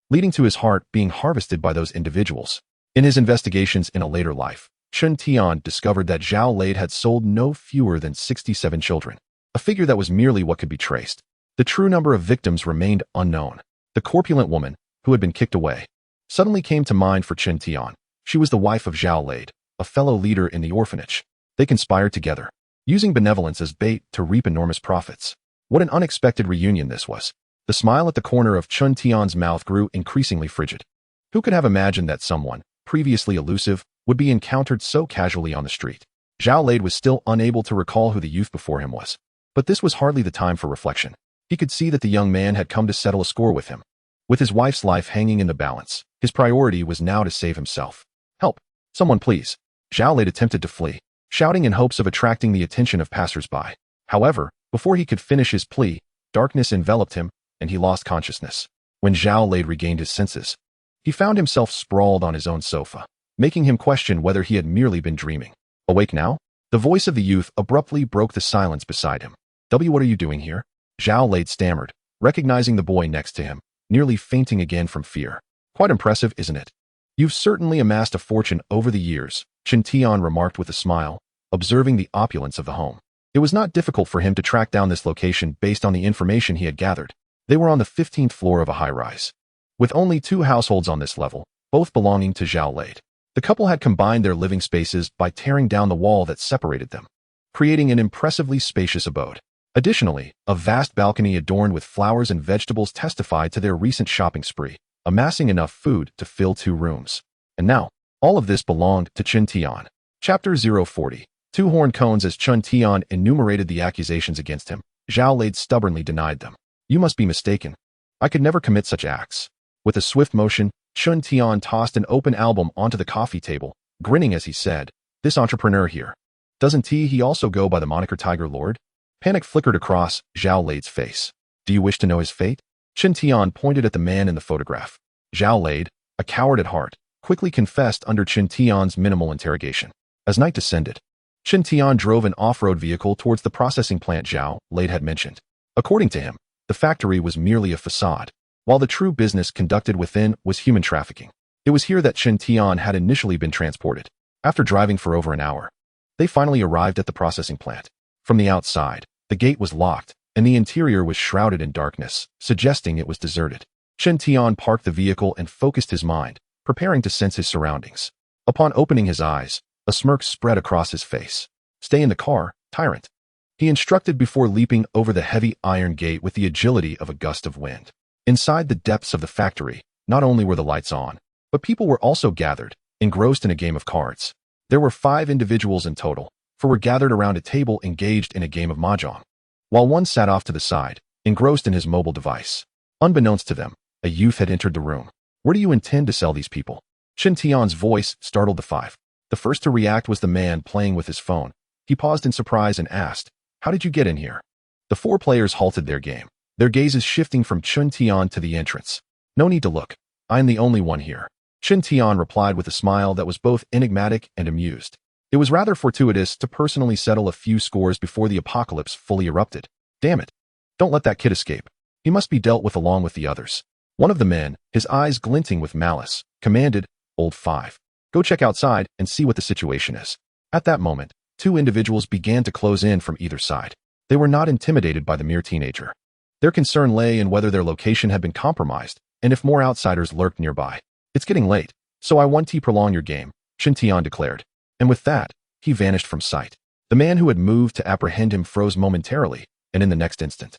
leading to his heart being harvested by those individuals. In his investigations in a later life, Chen Tian discovered that Zhao Lade had sold no fewer than 67 children, a figure that was merely what could be traced. The true number of victims remained unknown. The corpulent woman, who had been kicked away, suddenly came to mind for Chen Tian. She was the wife of Zhao Lade, a fellow leader in the orphanage. They conspired together, using benevolence as bait to reap enormous profits. What an unexpected reunion this was. The smile at the corner of Chen Tian's mouth grew increasingly frigid. Who could have imagined that someone, previously elusive, would be encountered so casually on the street? Zhao Lade was still unable to recall who the youth before him was. But this was hardly the time for reflection. He could see that the young man had come to settle a score with him. With his wife's life hanging in the balance, his priority was now to save himself. Help! Someone please! Zhao Lade attempted to flee, shouting in hopes of attracting the attention of passers-by. However, before he could finish his plea, darkness enveloped him, and he lost consciousness. When Zhao Lade regained his senses, he found himself sprawled on his own sofa, making him question whether he had merely been dreaming. Awake now? The voice of the youth abruptly broke the silence beside him. What are you doing here? Zhao Lade stammered, recognizing the boy next to him, nearly fainting again from fear. Quite impressive, isn't it? You've certainly amassed a fortune over the years, Chen Tian remarked with a smile, observing the opulence of the home. It was not difficult for him to track down this location based on the information he had gathered. They were on the 15th floor of a high-rise, with only 2 households on this level, both belonging to Zhao Lade. The couple had combined their living spaces by tearing down the wall that separated them, creating an impressively spacious abode. Additionally, a vast balcony adorned with flowers and vegetables testified to their recent shopping spree, amassing enough food to fill 2 rooms. And now, all of this belonged to Chen Tian. Chapter 040. 2 horn cones. As Chen Tian enumerated the accusations against him, Zhao Lade stubbornly denied them. You must be mistaken. I could never commit such acts. With a swift motion, Chen Tian tossed an open album onto the coffee table, grinning as he said, this entrepreneur here. Doesn't he also go by the moniker Tiger Lord? Panic flickered across Zhao Lade's face. Do you wish to know his fate? Chen Tian pointed at the man in the photograph. Zhao Lade, a coward at heart, quickly confessed under Chen Tian's minimal interrogation. As night descended, Chen Tian drove an off-road vehicle towards the processing plant Zhao Lade had mentioned. According to him, the factory was merely a facade, while the true business conducted within was human trafficking. It was here that Chen Tian had initially been transported. After driving for over an hour, they finally arrived at the processing plant. From the outside, the gate was locked, and the interior was shrouded in darkness, suggesting it was deserted. Chen Tian parked the vehicle and focused his mind, preparing to sense his surroundings. Upon opening his eyes, a smirk spread across his face. Stay in the car, tyrant, he instructed before leaping over the heavy iron gate with the agility of a gust of wind. Inside the depths of the factory, not only were the lights on, but people were also gathered, engrossed in a game of cards. There were 5 individuals in total, for were gathered around a table engaged in a game of mahjong, while one sat off to the side, engrossed in his mobile device. Unbeknownst to them, a youth had entered the room. Where do you intend to sell these people? Chen Tian's voice startled the 5. The first to react was the man playing with his phone. He paused in surprise and asked, how did you get in here? The 4 players halted their game, their gazes shifting from Chen Tian to the entrance. No need to look. I'm the only one here. Chen Tian replied with a smile that was both enigmatic and amused. It was rather fortuitous to personally settle a few scores before the apocalypse fully erupted. Damn it. Don't let that kid escape. He must be dealt with along with the others. One of the men, his eyes glinting with malice, commanded, Old 5. Go check outside and see what the situation is. At that moment, 2 individuals began to close in from either side. They were not intimidated by the mere teenager. Their concern lay in whether their location had been compromised and if more outsiders lurked nearby. It's getting late, so I want to prolong your game, Chen Tian declared. And with that, he vanished from sight. The man who had moved to apprehend him froze momentarily, and in the next instant,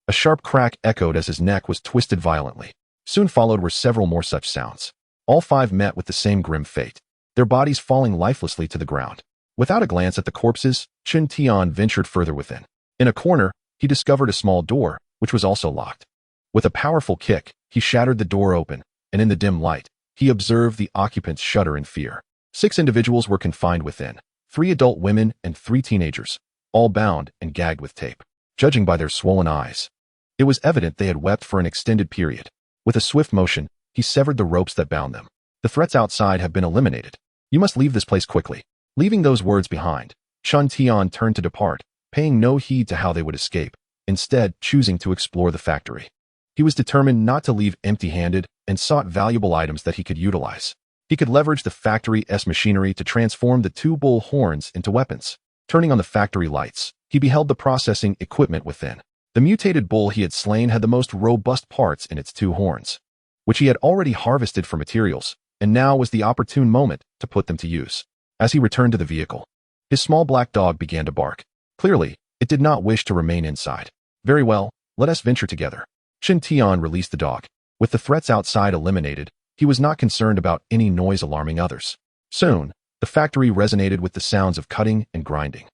a sharp crack echoed as his neck was twisted violently. Soon followed were several more such sounds. All 5 met with the same grim fate, their bodies falling lifelessly to the ground. Without a glance at the corpses, Chen Tian ventured further within. In a corner, he discovered a small door, which was also locked. With a powerful kick, he shattered the door open, and in the dim light, he observed the occupants shudder in fear. 6 individuals were confined within, 3 adult women and 3 teenagers, all bound and gagged with tape. Judging by their swollen eyes, it was evident they had wept for an extended period. With a swift motion, he severed the ropes that bound them. The threats outside have been eliminated. You must leave this place quickly. Leaving those words behind, Chun Tian turned to depart, paying no heed to how they would escape, instead choosing to explore the factory. He was determined not to leave empty-handed and sought valuable items that he could utilize. He could leverage the factory's machinery to transform the two bull horns into weapons. Turning on the factory lights, he beheld the processing equipment within. The mutated bull he had slain had the most robust parts in its two horns, which he had already harvested for materials, and now was the opportune moment to put them to use. As he returned to the vehicle, his small black dog began to bark. Clearly, it did not wish to remain inside. Very well, let us venture together. Chun Tian released the dog. With the threats outside eliminated, he was not concerned about any noise alarming others. Soon, the factory resonated with the sounds of cutting and grinding.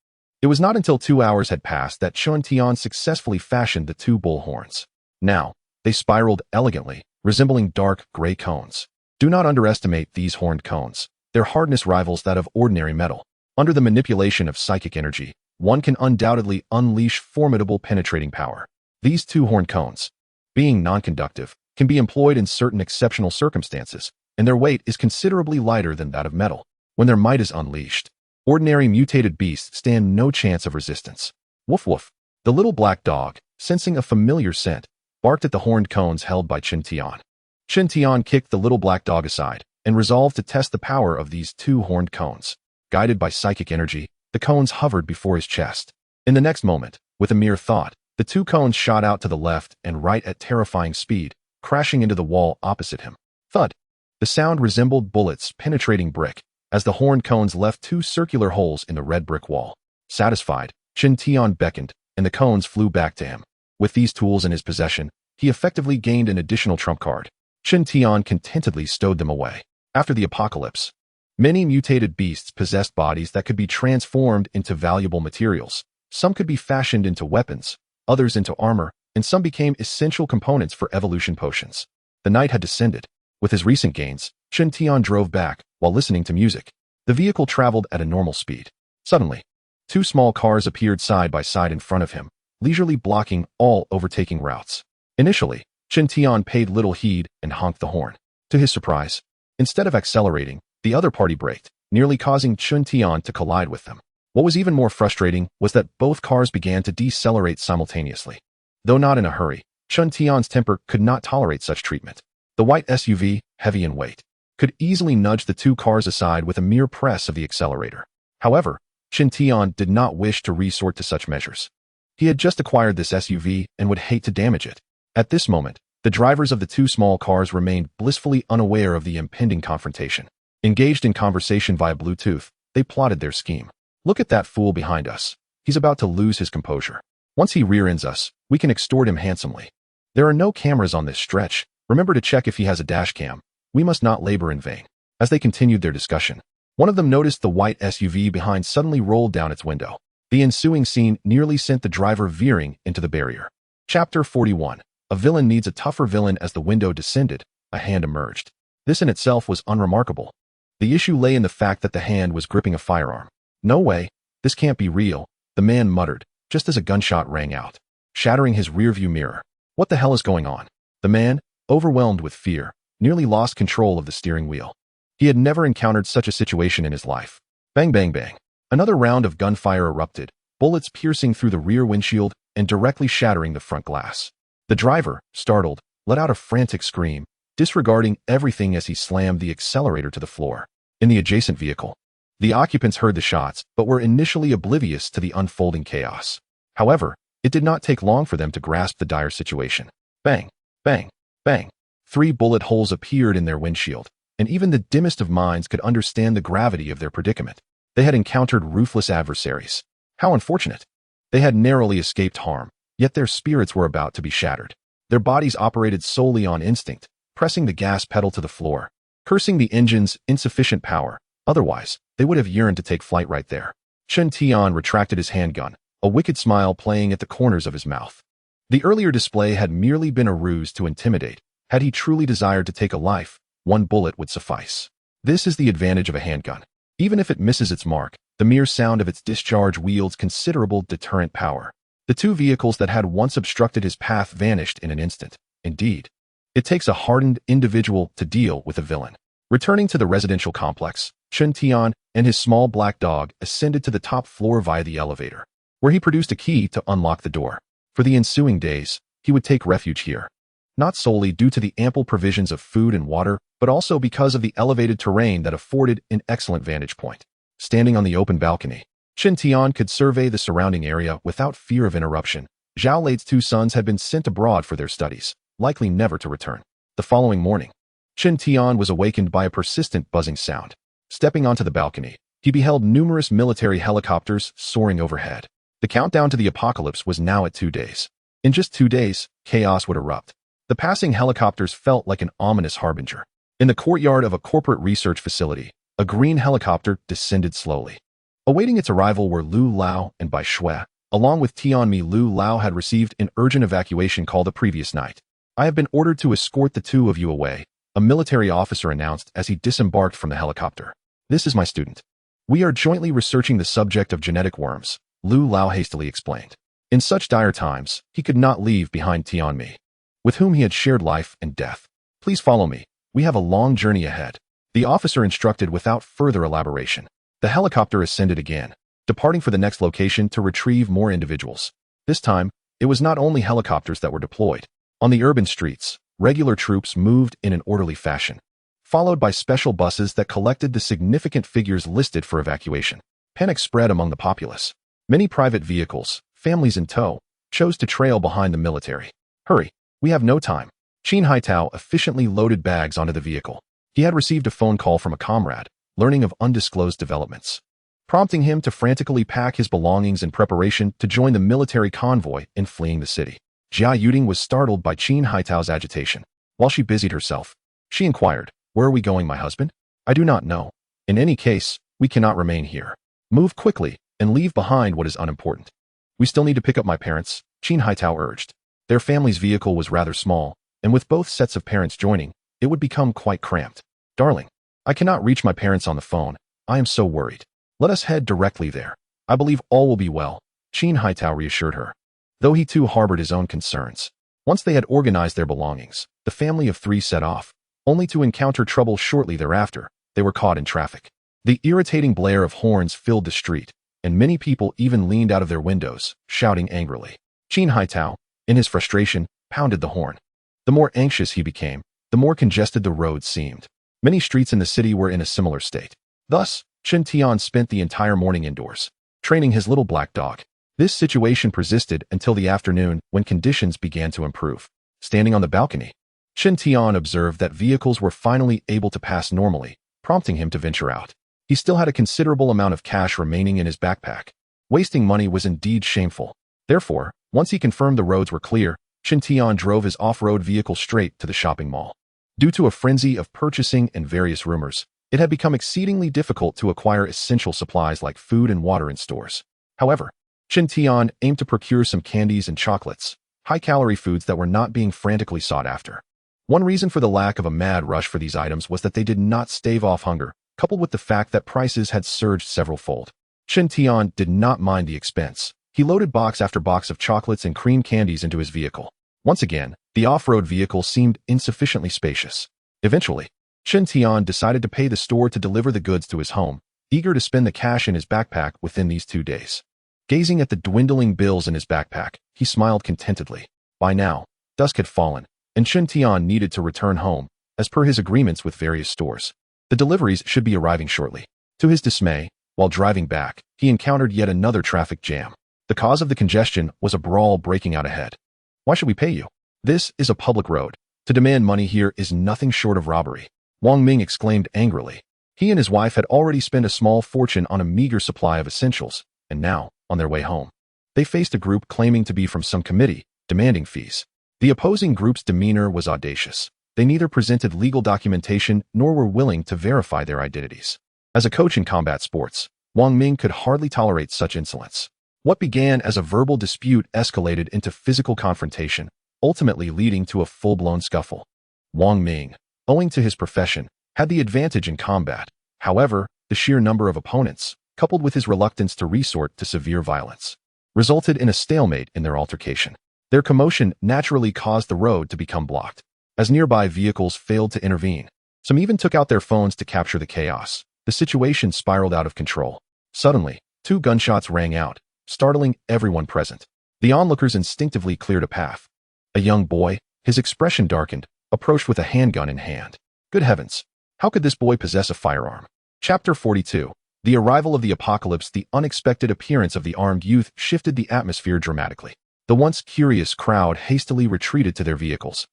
It was not until 2 hours had passed that Chun Tian successfully fashioned the two bull horns. Now, they spiraled elegantly, resembling dark gray cones. Do not underestimate these horned cones. Their hardness rivals that of ordinary metal. Under the manipulation of psychic energy, one can undoubtedly unleash formidable penetrating power. These two horned cones, being non-conductive, can be employed in certain exceptional circumstances, and their weight is considerably lighter than that of metal. When their might is unleashed, ordinary mutated beasts stand no chance of resistance. Woof woof. The little black dog, sensing a familiar scent, barked at the horned cones held by Chun Tian. Chun Tian kicked the little black dog aside and resolved to test the power of these two horned cones. Guided by psychic energy, the cones hovered before his chest. In the next moment, with a mere thought, the two cones shot out to the left and right at terrifying speed, crashing into the wall opposite him. Thud! The sound resembled bullets penetrating brick, as the horned cones left two circular holes in the red brick wall. Satisfied, Chun Tian beckoned, and the cones flew back to him. With these tools in his possession, he effectively gained an additional trump card. Chun Tian contentedly stowed them away. After the apocalypse, many mutated beasts possessed bodies that could be transformed into valuable materials. Some could be fashioned into weapons, others into armor, and some became essential components for evolution potions. The night had descended. With his recent gains, Chun Tian drove back while listening to music. The vehicle traveled at a normal speed. Suddenly, two small cars appeared side by side in front of him, leisurely blocking all overtaking routes. Initially, Chun Tian paid little heed and honked the horn. To his surprise, instead of accelerating, the other party braked, nearly causing Chun Tian to collide with them. What was even more frustrating was that both cars began to decelerate simultaneously. Though not in a hurry, Chun Tian's temper could not tolerate such treatment. The white SUV, heavy in weight, could easily nudge the two cars aside with a mere press of the accelerator. However, Chun Tian did not wish to resort to such measures. He had just acquired this SUV and would hate to damage it. At this moment, the drivers of the two small cars remained blissfully unaware of the impending confrontation. Engaged in conversation via Bluetooth, they plotted their scheme. Look at that fool behind us. He's about to lose his composure. Once he rear-ends us, we can extort him handsomely. There are no cameras on this stretch. Remember to check if he has a dash cam. We must not labor in vain. As they continued their discussion, one of them noticed the white SUV behind suddenly rolled down its window. The ensuing scene nearly sent the driver veering into the barrier. Chapter 41. A villain needs a tougher villain. As the window descended, a hand emerged. This in itself was unremarkable. The issue lay in the fact that the hand was gripping a firearm. No way, this can't be real, the man muttered, just as a gunshot rang out, shattering his rearview mirror. What the hell is going on? The man, overwhelmed with fear, nearly lost control of the steering wheel. He had never encountered such a situation in his life. Bang bang bang. Another round of gunfire erupted, bullets piercing through the rear windshield and directly shattering the front glass. The driver, startled, let out a frantic scream, disregarding everything as he slammed the accelerator to the floor. In the adjacent vehicle, the occupants heard the shots but were initially oblivious to the unfolding chaos. However, it did not take long for them to grasp the dire situation. Bang, bang, bang. 3 bullet holes appeared in their windshield, and even the dimmest of minds could understand the gravity of their predicament. They had encountered ruthless adversaries. How unfortunate. They had narrowly escaped harm, yet their spirits were about to be shattered. Their bodies operated solely on instinct, pressing the gas pedal to the floor, cursing the engine's insufficient power. Otherwise, they would have yearned to take flight right there. Chun Tian retracted his handgun, a wicked smile playing at the corners of his mouth. The earlier display had merely been a ruse to intimidate. Had he truly desired to take a life, 1 bullet would suffice. This is the advantage of a handgun. Even if it misses its mark, the mere sound of its discharge wields considerable deterrent power. The 2 vehicles that had once obstructed his path vanished in an instant. Indeed, it takes a hardened individual to deal with a villain. Returning to the residential complex, Chun Tian and his small black dog ascended to the top floor via the elevator, where he produced a key to unlock the door. For the ensuing days, he would take refuge here, not solely due to the ample provisions of food and water, but also because of the elevated terrain that afforded an excellent vantage point. Standing on the open balcony, Chen Tian could survey the surrounding area without fear of interruption. Zhao Lei's 2 sons had been sent abroad for their studies, likely never to return. The following morning, Chen Tian was awakened by a persistent buzzing sound. Stepping onto the balcony, he beheld numerous military helicopters soaring overhead. The countdown to the apocalypse was now at 2 days. In just 2 days, chaos would erupt. The passing helicopters felt like an ominous harbinger. In the courtyard of a corporate research facility, a green helicopter descended slowly. Awaiting its arrival were Lu Lao and Bai Shui. Along with Tianmi, Lu Lao had received an urgent evacuation call the previous night. "I have been ordered to escort the 2 of you away," a military officer announced as he disembarked from the helicopter. "This is my student. We are jointly researching the subject of genetic worms," Lu Lao hastily explained. In such dire times, he could not leave behind Tianmi, with whom he had shared life and death. "Please follow me. We have a long journey ahead," the officer instructed without further elaboration. The helicopter ascended again, departing for the next location to retrieve more individuals. This time, it was not only helicopters that were deployed. On the urban streets, regular troops moved in an orderly fashion, followed by special buses that collected the significant figures listed for evacuation. Panic spread among the populace. Many private vehicles, families in tow, chose to trail behind the military. "Hurry, we have no time." Qin Haitao efficiently loaded bags onto the vehicle. He had received a phone call from a comrade, learning of undisclosed developments, prompting him to frantically pack his belongings in preparation to join the military convoy in fleeing the city. Jia Yuding was startled by Qin Haitao's agitation. While she busied herself, she inquired, "Where are we going, my husband?" "I do not know. In any case, we cannot remain here. Move quickly and leave behind what is unimportant." "We still need to pick up my parents," Qin Haitao urged. Their family's vehicle was rather small, and with both sets of parents joining, it would become quite cramped. "Darling, I cannot reach my parents on the phone. I am so worried. Let us head directly there. I believe all will be well," Qin Haitao reassured her, though he too harbored his own concerns. Once they had organized their belongings, the family of 3 set off, only to encounter trouble shortly thereafter. They were caught in traffic. The irritating blare of horns filled the street, and many people even leaned out of their windows, shouting angrily. Qin Haitao, in his frustration, pounded the horn. The more anxious he became, the more congested the road seemed. Many streets in the city were in a similar state. Thus, Chen Tian spent the entire morning indoors, training his little black dog. This situation persisted until the afternoon when conditions began to improve. Standing on the balcony, Chen Tian observed that vehicles were finally able to pass normally, prompting him to venture out. He still had a considerable amount of cash remaining in his backpack. Wasting money was indeed shameful. Therefore, once he confirmed the roads were clear, Chen Tian drove his off-road vehicle straight to the shopping mall. Due to a frenzy of purchasing and various rumors, it had become exceedingly difficult to acquire essential supplies like food and water in stores. However, Chen Tian aimed to procure some candies and chocolates, high-calorie foods that were not being frantically sought after. One reason for the lack of a mad rush for these items was that they did not stave off hunger, coupled with the fact that prices had surged several-fold. Chen Tian did not mind the expense. He loaded box after box of chocolates and cream candies into his vehicle. Once again, the off-road vehicle seemed insufficiently spacious. Eventually, Chen Tian decided to pay the store to deliver the goods to his home, eager to spend the cash in his backpack within these 2 days. Gazing at the dwindling bills in his backpack, he smiled contentedly. By now, dusk had fallen, and Chen Tian needed to return home, as per his agreements with various stores. The deliveries should be arriving shortly. To his dismay, while driving back, he encountered yet another traffic jam. The cause of the congestion was a brawl breaking out ahead. "Why should we pay you? This is a public road. To demand money here is nothing short of robbery," Wang Ming exclaimed angrily. He and his wife had already spent a small fortune on a meager supply of essentials, and now, on their way home, they faced a group claiming to be from some committee, demanding fees. The opposing group's demeanor was audacious. They neither presented legal documentation nor were willing to verify their identities. As a coach in combat sports, Wang Ming could hardly tolerate such insolence. What began as a verbal dispute escalated into physical confrontation, ultimately leading to a full-blown scuffle. Wang Ming, owing to his profession, had the advantage in combat. However, the sheer number of opponents, coupled with his reluctance to resort to severe violence, resulted in a stalemate in their altercation. Their commotion naturally caused the road to become blocked. As nearby vehicles failed to intervene, some even took out their phones to capture the chaos. The The situation spiraled out of control. Suddenly, 2 gunshots rang out, startling everyone present. The onlookers instinctively cleared a path. A young boy, his expression darkened, approached with a handgun in hand. Good heavens! How could this boy possess a firearm? Chapter 42. The arrival of the apocalypse. The unexpected appearance of the armed youth shifted the atmosphere dramatically. The once curious crowd hastily retreated to their vehicles,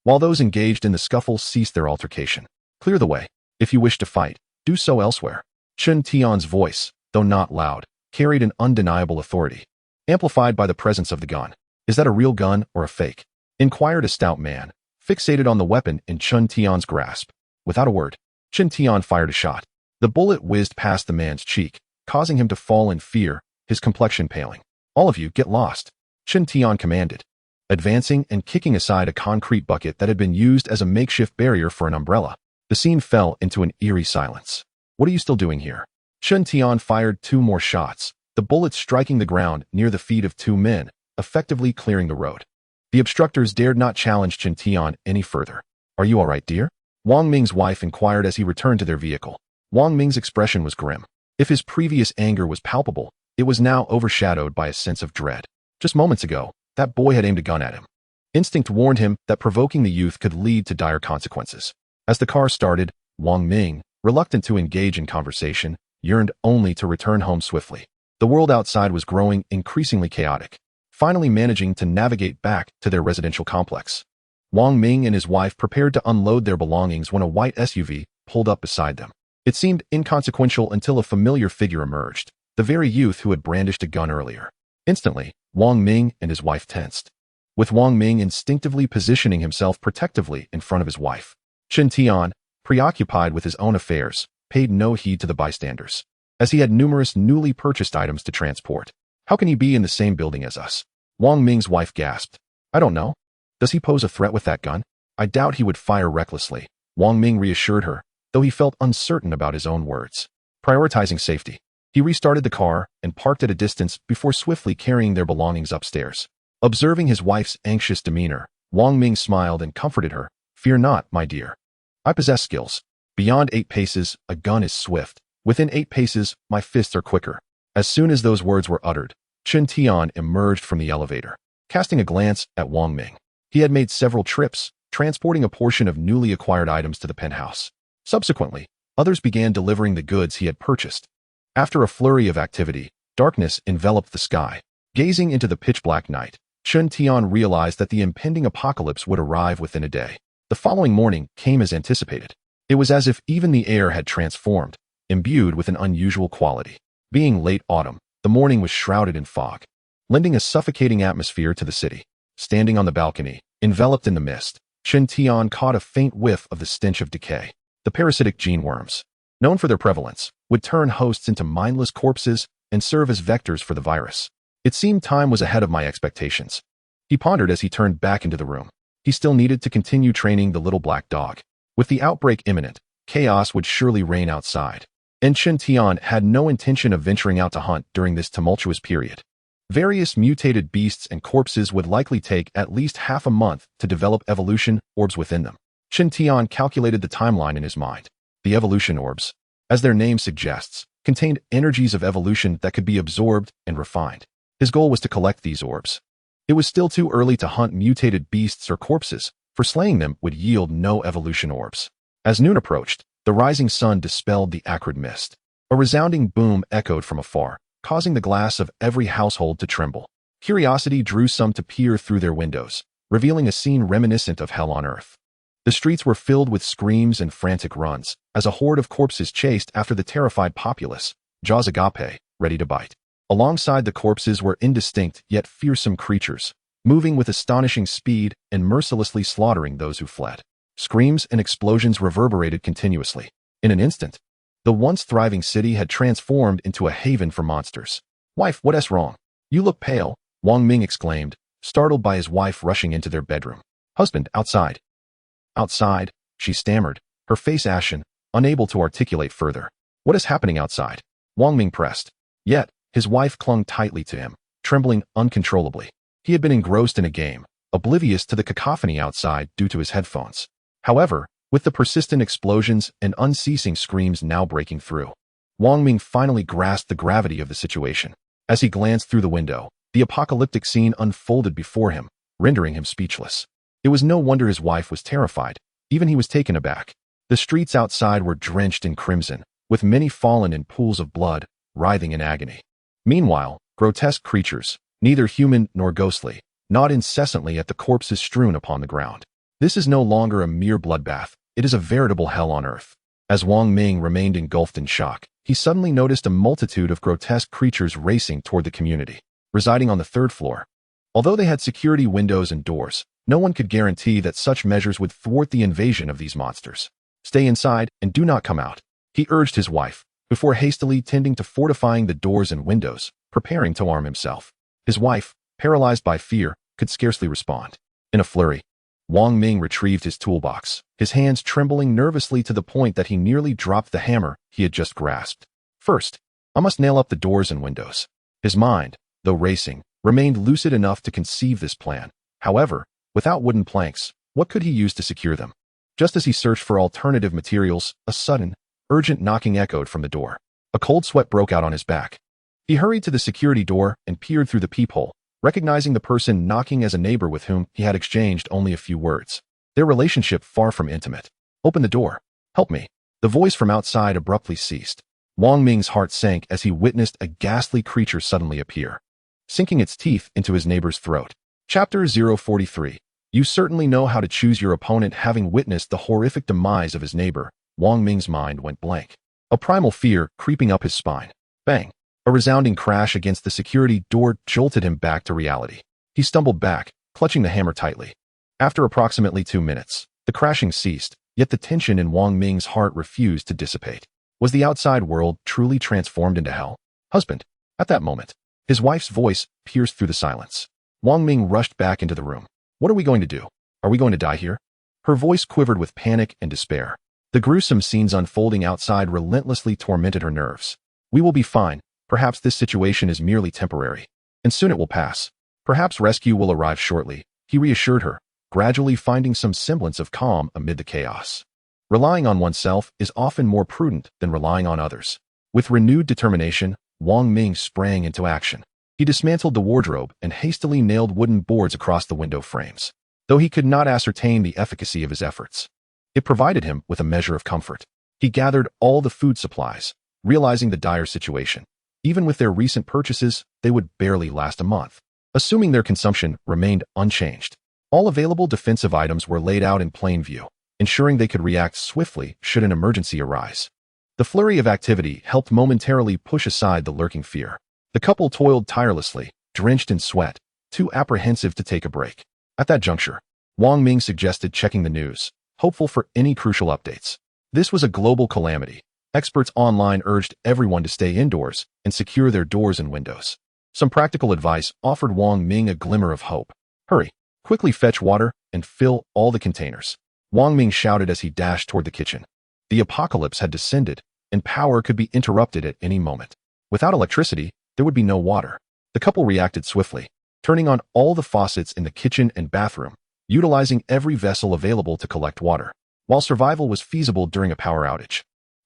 while those engaged in the scuffle ceased their altercation. Clear the way. If you wish to fight, do so elsewhere. Chen Tian's voice, though not loud, carried an undeniable authority, amplified by the presence of the gun. Is that a real gun or a fake? Inquired a stout man, fixated on the weapon in Chen Tian's grasp. Without a word, Chen Tian fired a shot. The bullet whizzed past the man's cheek, causing him to fall in fear, his complexion paling. All of you, get lost, Chen Tian commanded, advancing and kicking aside a concrete bucket that had been used as a makeshift barrier for an umbrella. The scene fell into an eerie silence. What are you still doing here? Chen Tian fired 2 more shots, the bullets striking the ground near the feet of 2 men, effectively clearing the road. The obstructors dared not challenge Chen Tian any further. Are you all right, dear? Wang Ming's wife inquired as he returned to their vehicle. Wang Ming's expression was grim. If his previous anger was palpable, it was now overshadowed by a sense of dread. Just moments ago, that boy had aimed a gun at him. Instinct warned him that provoking the youth could lead to dire consequences. As the car started, Wang Ming, reluctant to engage in conversation, yearned only to return home swiftly. The world outside was growing increasingly chaotic, finally managing to navigate back to their residential complex. Wang Ming and his wife prepared to unload their belongings when a white SUV pulled up beside them. It seemed inconsequential until a familiar figure emerged, the very youth who had brandished a gun earlier. Instantly, Wang Ming and his wife tensed, with Wang Ming instinctively positioning himself protectively in front of his wife. Chen Tian, preoccupied with his own affairs, paid no heed to the bystanders, as he had numerous newly purchased items to transport. How can he be in the same building as us? Wang Ming's wife gasped. I don't know. Does he pose a threat with that gun? I doubt he would fire recklessly, Wang Ming reassured her, though he felt uncertain about his own words. Prioritizing safety, he restarted the car and parked at a distance before swiftly carrying their belongings upstairs. Observing his wife's anxious demeanor, Wang Ming smiled and comforted her. Fear not, my dear. I possess skills. Beyond 8 paces, a gun is swift. Within 8 paces, my fists are quicker. As soon as those words were uttered, Chen Tian emerged from the elevator, casting a glance at Wang Ming. He had made several trips, transporting a portion of newly acquired items to the penthouse. Subsequently, others began delivering the goods he had purchased. After a flurry of activity, darkness enveloped the sky. Gazing into the pitch-black night, Chen Tian realized that the impending apocalypse would arrive within a day. The following morning came as anticipated. It was as if even the air had transformed, imbued with an unusual quality. Being late autumn, the morning was shrouded in fog, lending a suffocating atmosphere to the city. Standing on the balcony, enveloped in the mist, Chen Tian caught a faint whiff of the stench of decay. The parasitic gene worms, known for their prevalence, would turn hosts into mindless corpses and serve as vectors for the virus. It seemed time was ahead of my expectations. He pondered as he turned back into the room. He still needed to continue training the little black dog. With the outbreak imminent, chaos would surely reign outside, and Chen Tian had no intention of venturing out to hunt during this tumultuous period. Various mutated beasts and corpses would likely take at least half a month to develop evolution orbs within them. Chen Tian calculated the timeline in his mind. The evolution orbs, as their name suggests, contained energies of evolution that could be absorbed and refined. His goal was to collect these orbs. It was still too early to hunt mutated beasts or corpses, for slaying them would yield no evolution orbs. As noon approached, the rising sun dispelled the acrid mist. A resounding boom echoed from afar, causing the glass of every household to tremble. Curiosity drew some to peer through their windows, revealing a scene reminiscent of hell on earth. The streets were filled with screams and frantic runs, as a horde of corpses chased after the terrified populace, jaws agape, ready to bite. Alongside the corpses were indistinct yet fearsome creatures, moving with astonishing speed and mercilessly slaughtering those who fled. Screams and explosions reverberated continuously. In an instant, the once thriving city had transformed into a haven for monsters. Wife, what's wrong? You look pale, Wang Ming exclaimed, startled by his wife rushing into their bedroom. Husband, outside. Outside, she stammered, her face ashen, unable to articulate further. What is happening outside? Wang Ming pressed. Yet, his wife clung tightly to him, trembling uncontrollably. He had been engrossed in a game, oblivious to the cacophony outside due to his headphones. However, with the persistent explosions and unceasing screams now breaking through. Wang Ming finally grasped the gravity of the situation. As he glanced through the window, the apocalyptic scene unfolded before him, rendering him speechless. It was no wonder his wife was terrified. Even he was taken aback. The streets outside were drenched in crimson, with many fallen in pools of blood, writhing in agony. Meanwhile, grotesque creatures, neither human nor ghostly, gnawed incessantly at the corpses strewn upon the ground. This is no longer a mere bloodbath, it is a veritable hell on earth. As Wang Ming remained engulfed in shock, he suddenly noticed a multitude of grotesque creatures racing toward the community, residing on the third floor. Although they had security windows and doors, no one could guarantee that such measures would thwart the invasion of these monsters. Stay inside and do not come out, he urged his wife, before hastily tending to fortifying the doors and windows, preparing to arm himself. His wife, paralyzed by fear, could scarcely respond. In a flurry, Wang Ming retrieved his toolbox, his hands trembling nervously to the point that he nearly dropped the hammer he had just grasped. First, I must nail up the doors and windows. His mind, though racing, remained lucid enough to conceive this plan. However, without wooden planks, what could he use to secure them? Just as he searched for alternative materials, a sudden, urgent knocking echoed from the door. A cold sweat broke out on his back. He hurried to the security door and peered through the peephole, recognizing the person knocking as a neighbor with whom he had exchanged only a few words. Their relationship far from intimate. Open the door. Help me. The voice from outside abruptly ceased. Wang Ming's heart sank as he witnessed a ghastly creature suddenly appear, sinking its teeth into his neighbor's throat. Chapter 043. You certainly know how to choose your opponent. Having witnessed the horrific demise of his neighbor, Wang Ming's mind went blank. A primal fear creeping up his spine. Bang! A resounding crash against the security door jolted him back to reality. He stumbled back, clutching the hammer tightly. After approximately 2 minutes, the crashing ceased, yet the tension in Wang Ming's heart refused to dissipate. Was the outside world truly transformed into hell? Husband. At that moment, his wife's voice pierced through the silence. Wang Ming rushed back into the room. What are we going to do? Are we going to die here? Her voice quivered with panic and despair. The gruesome scenes unfolding outside relentlessly tormented her nerves. We will be fine. Perhaps this situation is merely temporary, and soon it will pass. Perhaps rescue will arrive shortly, he reassured her, gradually finding some semblance of calm amid the chaos. Relying on oneself is often more prudent than relying on others. With renewed determination, Wang Ming sprang into action. He dismantled the wardrobe and hastily nailed wooden boards across the window frames. Though he could not ascertain the efficacy of his efforts, it provided him with a measure of comfort. He gathered all the food supplies, realizing the dire situation. Even with their recent purchases, they would barely last a month. Assuming their consumption remained unchanged, all available defensive items were laid out in plain view, ensuring they could react swiftly should an emergency arise. The flurry of activity helped momentarily push aside the lurking fear. The couple toiled tirelessly, drenched in sweat, too apprehensive to take a break. At that juncture, Wang Ming suggested checking the news, hopeful for any crucial updates. This was a global calamity. Experts online urged everyone to stay indoors and secure their doors and windows. Some practical advice offered Wang Ming a glimmer of hope. Hurry, quickly fetch water and fill all the containers, Wang Ming shouted as he dashed toward the kitchen. The apocalypse had descended, and power could be interrupted at any moment. Without electricity, there would be no water. The couple reacted swiftly, turning on all the faucets in the kitchen and bathroom, utilizing every vessel available to collect water. While survival was feasible during a power outage,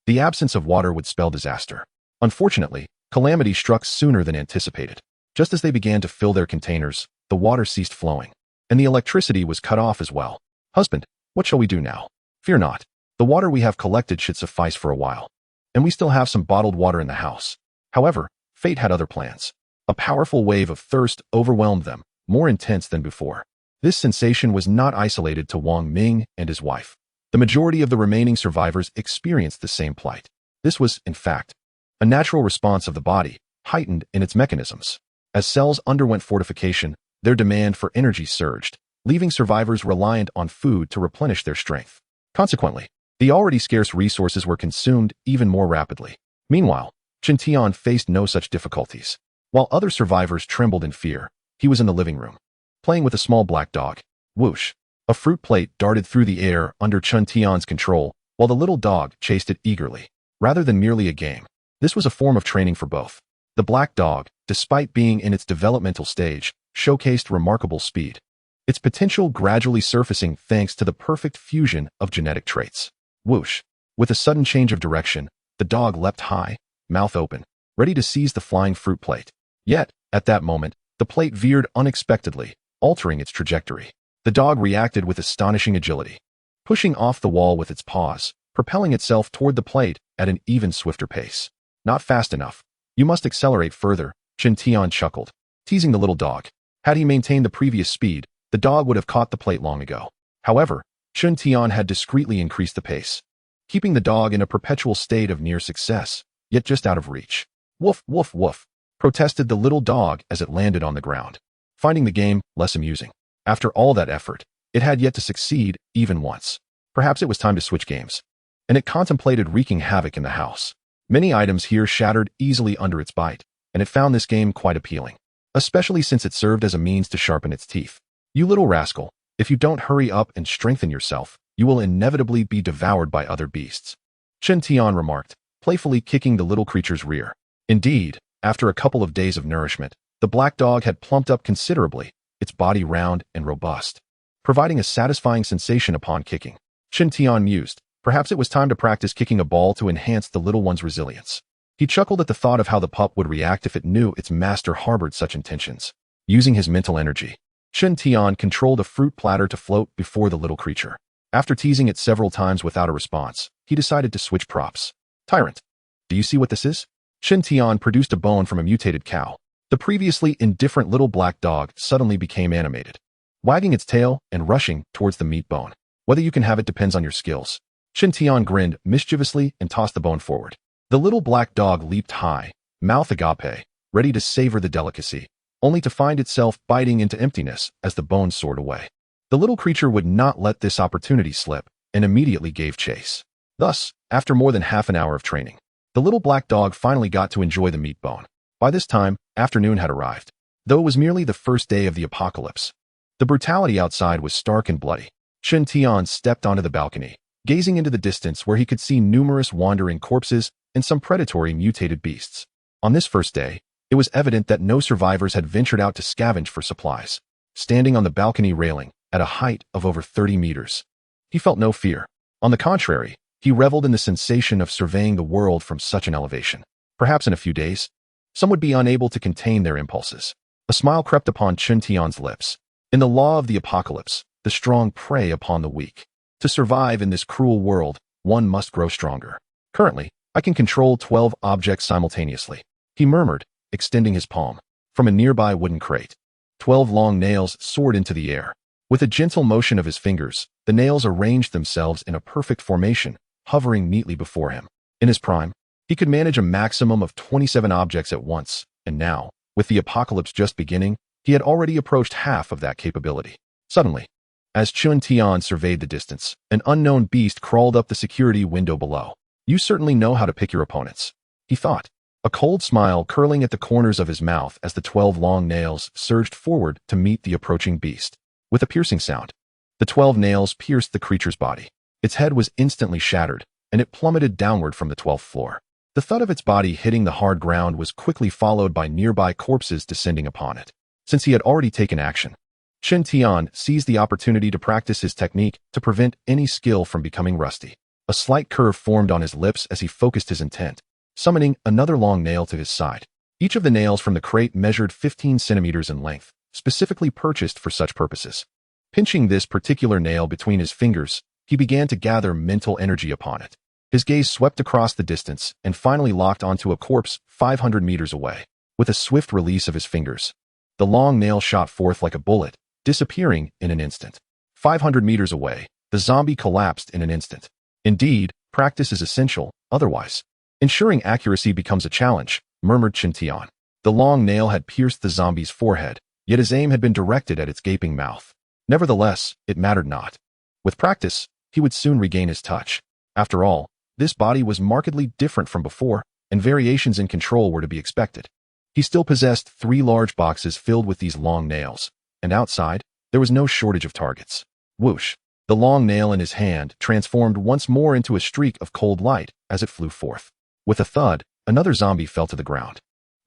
the absence of water would spell disaster. Unfortunately, calamity struck sooner than anticipated. Just as they began to fill their containers, the water ceased flowing, and the electricity was cut off as well. Husband, what shall we do now? Fear not. The water we have collected should suffice for a while, and we still have some bottled water in the house. However, fate had other plans. A powerful wave of thirst overwhelmed them, more intense than before. This sensation was not isolated to Wang Ming and his wife. The majority of the remaining survivors experienced the same plight. This was, in fact, a natural response of the body, heightened in its mechanisms. As cells underwent fortification, their demand for energy surged, leaving survivors reliant on food to replenish their strength. Consequently, the already scarce resources were consumed even more rapidly. Meanwhile, Chen Tian faced no such difficulties. While other survivors trembled in fear, he was in the living room, playing with a small black dog. Whoosh! A fruit plate darted through the air under Chen Tian's control, while the little dog chased it eagerly. Rather than merely a game, this was a form of training for both. The black dog, despite being in its developmental stage, showcased remarkable speed. its potential gradually surfacing thanks to the perfect fusion of genetic traits. Whoosh! With a sudden change of direction, the dog leapt high, mouth open, ready to seize the flying fruit plate. Yet, at that moment, the plate veered unexpectedly, altering its trajectory. The dog reacted with astonishing agility, pushing off the wall with its paws, propelling itself toward the plate at an even swifter pace. Not fast enough. You must accelerate further, Chen Tian chuckled, teasing the little dog. Had he maintained the previous speed, the dog would have caught the plate long ago. However, Chen Tian had discreetly increased the pace, keeping the dog in a perpetual state of near success, yet just out of reach. Woof, woof, woof, protested the little dog as it landed on the ground, finding the game less amusing. After all that effort, it had yet to succeed even once. Perhaps it was time to switch games. And it contemplated wreaking havoc in the house. Many items here shattered easily under its bite, and it found this game quite appealing, especially since it served as a means to sharpen its teeth. You little rascal, if you don't hurry up and strengthen yourself, you will inevitably be devoured by other beasts, Chen Tian remarked, playfully kicking the little creature's rear. Indeed, after a couple of days of nourishment, the black dog had plumped up considerably, its body round and robust, providing a satisfying sensation upon kicking. Chen Tian mused, perhaps it was time to practice kicking a ball to enhance the little one's resilience. He chuckled at the thought of how the pup would react if it knew its master harbored such intentions. Using his mental energy, Chen Tian controlled a fruit platter to float before the little creature. After teasing it several times without a response, he decided to switch props. Tyrant, do you see what this is? Chen Tian produced a bone from a mutated cow. The previously indifferent little black dog suddenly became animated, wagging its tail and rushing towards the meat bone. Whether you can have it depends on your skills. Chen Tian grinned mischievously and tossed the bone forward. The little black dog leaped high, mouth agape, ready to savor the delicacy, only to find itself biting into emptiness as the bone soared away. The little creature would not let this opportunity slip and immediately gave chase. Thus, after more than half an hour of training, the little black dog finally got to enjoy the meat bone. By this time, afternoon had arrived. Though it was merely the first day of the apocalypse, the brutality outside was stark and bloody. Chen Tian stepped onto the balcony, gazing into the distance where he could see numerous wandering corpses and some predatory mutated beasts. On this first day, it was evident that no survivors had ventured out to scavenge for supplies. Standing on the balcony railing, at a height of over 30 meters, he felt no fear. On the contrary, he reveled in the sensation of surveying the world from such an elevation. Perhaps in a few days, some would be unable to contain their impulses. A smile crept upon Chen Tian's lips. In the law of the apocalypse, the strong prey upon the weak. To survive in this cruel world, one must grow stronger. Currently, I can control 12 objects simultaneously, he murmured, extending his palm. From a nearby wooden crate, 12 long nails soared into the air. With a gentle motion of his fingers, the nails arranged themselves in a perfect formation, hovering neatly before him. In his prime, he could manage a maximum of 27 objects at once, and now, with the apocalypse just beginning, he had already approached half of that capability. Suddenly, as Chen Tian surveyed the distance, an unknown beast crawled up the security window below. You certainly know how to pick your opponents, he thought, a cold smile curling at the corners of his mouth as the 12 long nails surged forward to meet the approaching beast. With a piercing sound, the 12 nails pierced the creature's body. Its head was instantly shattered, and it plummeted downward from the 12th floor. The thud of its body hitting the hard ground was quickly followed by nearby corpses descending upon it. Since he had already taken action, Chen Tian seized the opportunity to practice his technique to prevent any skill from becoming rusty. A slight curve formed on his lips as he focused his intent, summoning another long nail to his side. Each of the nails from the crate measured 15 centimeters in length, specifically purchased for such purposes. Pinching this particular nail between his fingers, he began to gather mental energy upon it. His gaze swept across the distance and finally locked onto a corpse 500 meters away. With a swift release of his fingers, the long nail shot forth like a bullet, disappearing in an instant. 500 meters away, the zombie collapsed in an instant. Indeed, practice is essential, otherwise, ensuring accuracy becomes a challenge, murmured Chen Tian. The long nail had pierced the zombie's forehead, yet his aim had been directed at its gaping mouth. Nevertheless, it mattered not. With practice, he would soon regain his touch. After all, this body was markedly different from before, and variations in control were to be expected. He still possessed 3 large boxes filled with these long nails, and outside, there was no shortage of targets. Whoosh! The long nail in his hand transformed once more into a streak of cold light as it flew forth. With a thud, another zombie fell to the ground.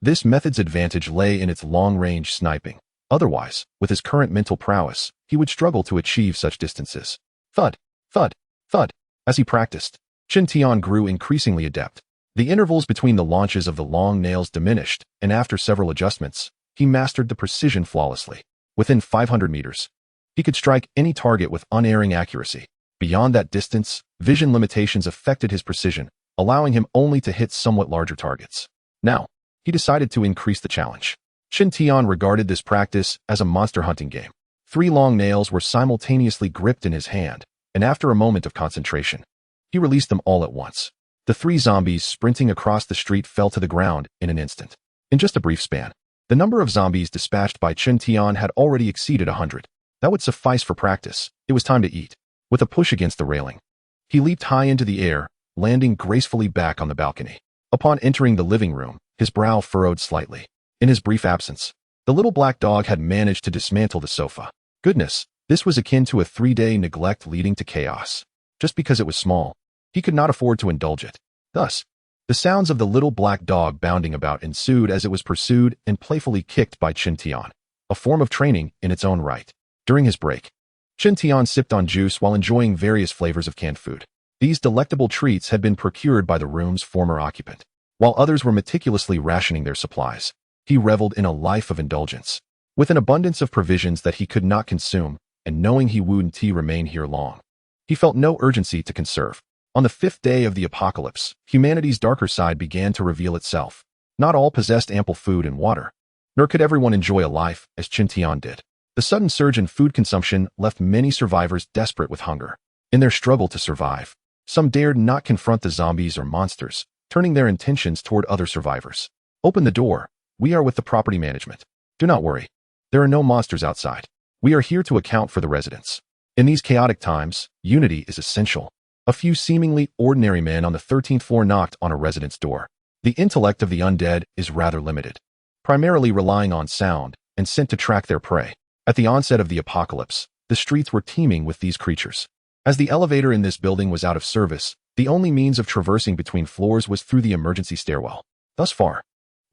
This method's advantage lay in its long-range sniping. Otherwise, with his current mental prowess, he would struggle to achieve such distances. Thud, thud, thud. As he practiced, Qin Tian grew increasingly adept. The intervals between the launches of the long nails diminished, and after several adjustments, he mastered the precision flawlessly. Within 500 meters, he could strike any target with unerring accuracy. Beyond that distance, vision limitations affected his precision, allowing him only to hit somewhat larger targets. Now, he decided to increase the challenge. Qin Tian regarded this practice as a monster hunting game. 3 long nails were simultaneously gripped in his hand, and after a moment of concentration, he released them all at once. The 3 zombies sprinting across the street fell to the ground in an instant. In just a brief span, the number of zombies dispatched by Qin Tian had already exceeded 100. That would suffice for practice. It was time to eat. With a push against the railing, he leaped high into the air, landing gracefully back on the balcony. Upon entering the living room, his brow furrowed slightly. In his brief absence, the little black dog had managed to dismantle the sofa. Goodness, this was akin to a 3-day neglect leading to chaos. Just because it was small, he could not afford to indulge it. Thus, the sounds of the little black dog bounding about ensued as it was pursued and playfully kicked by Qin Tian, a form of training in its own right. During his break, Qin Tian sipped on juice while enjoying various flavors of canned food. These delectable treats had been procured by the room's former occupant. While others were meticulously rationing their supplies, he reveled in a life of indulgence. With an abundance of provisions that he could not consume, and knowing he wouldn't remain here long, he felt no urgency to conserve. On the 5th day of the apocalypse, humanity's darker side began to reveal itself. Not all possessed ample food and water, nor could everyone enjoy a life as Qin Tian did. The sudden surge in food consumption left many survivors desperate with hunger. In their struggle to survive, some dared not confront the zombies or monsters, turning their intentions toward other survivors. Open the door. We are with the property management. Do not worry. There are no monsters outside. We are here to account for the residents. In these chaotic times, unity is essential. A few seemingly ordinary men on the 13th floor knocked on a resident's door. The intellect of the undead is rather limited, primarily relying on sound and scent to track their prey. At the onset of the apocalypse, the streets were teeming with these creatures. As the elevator in this building was out of service, the only means of traversing between floors was through the emergency stairwell. Thus far,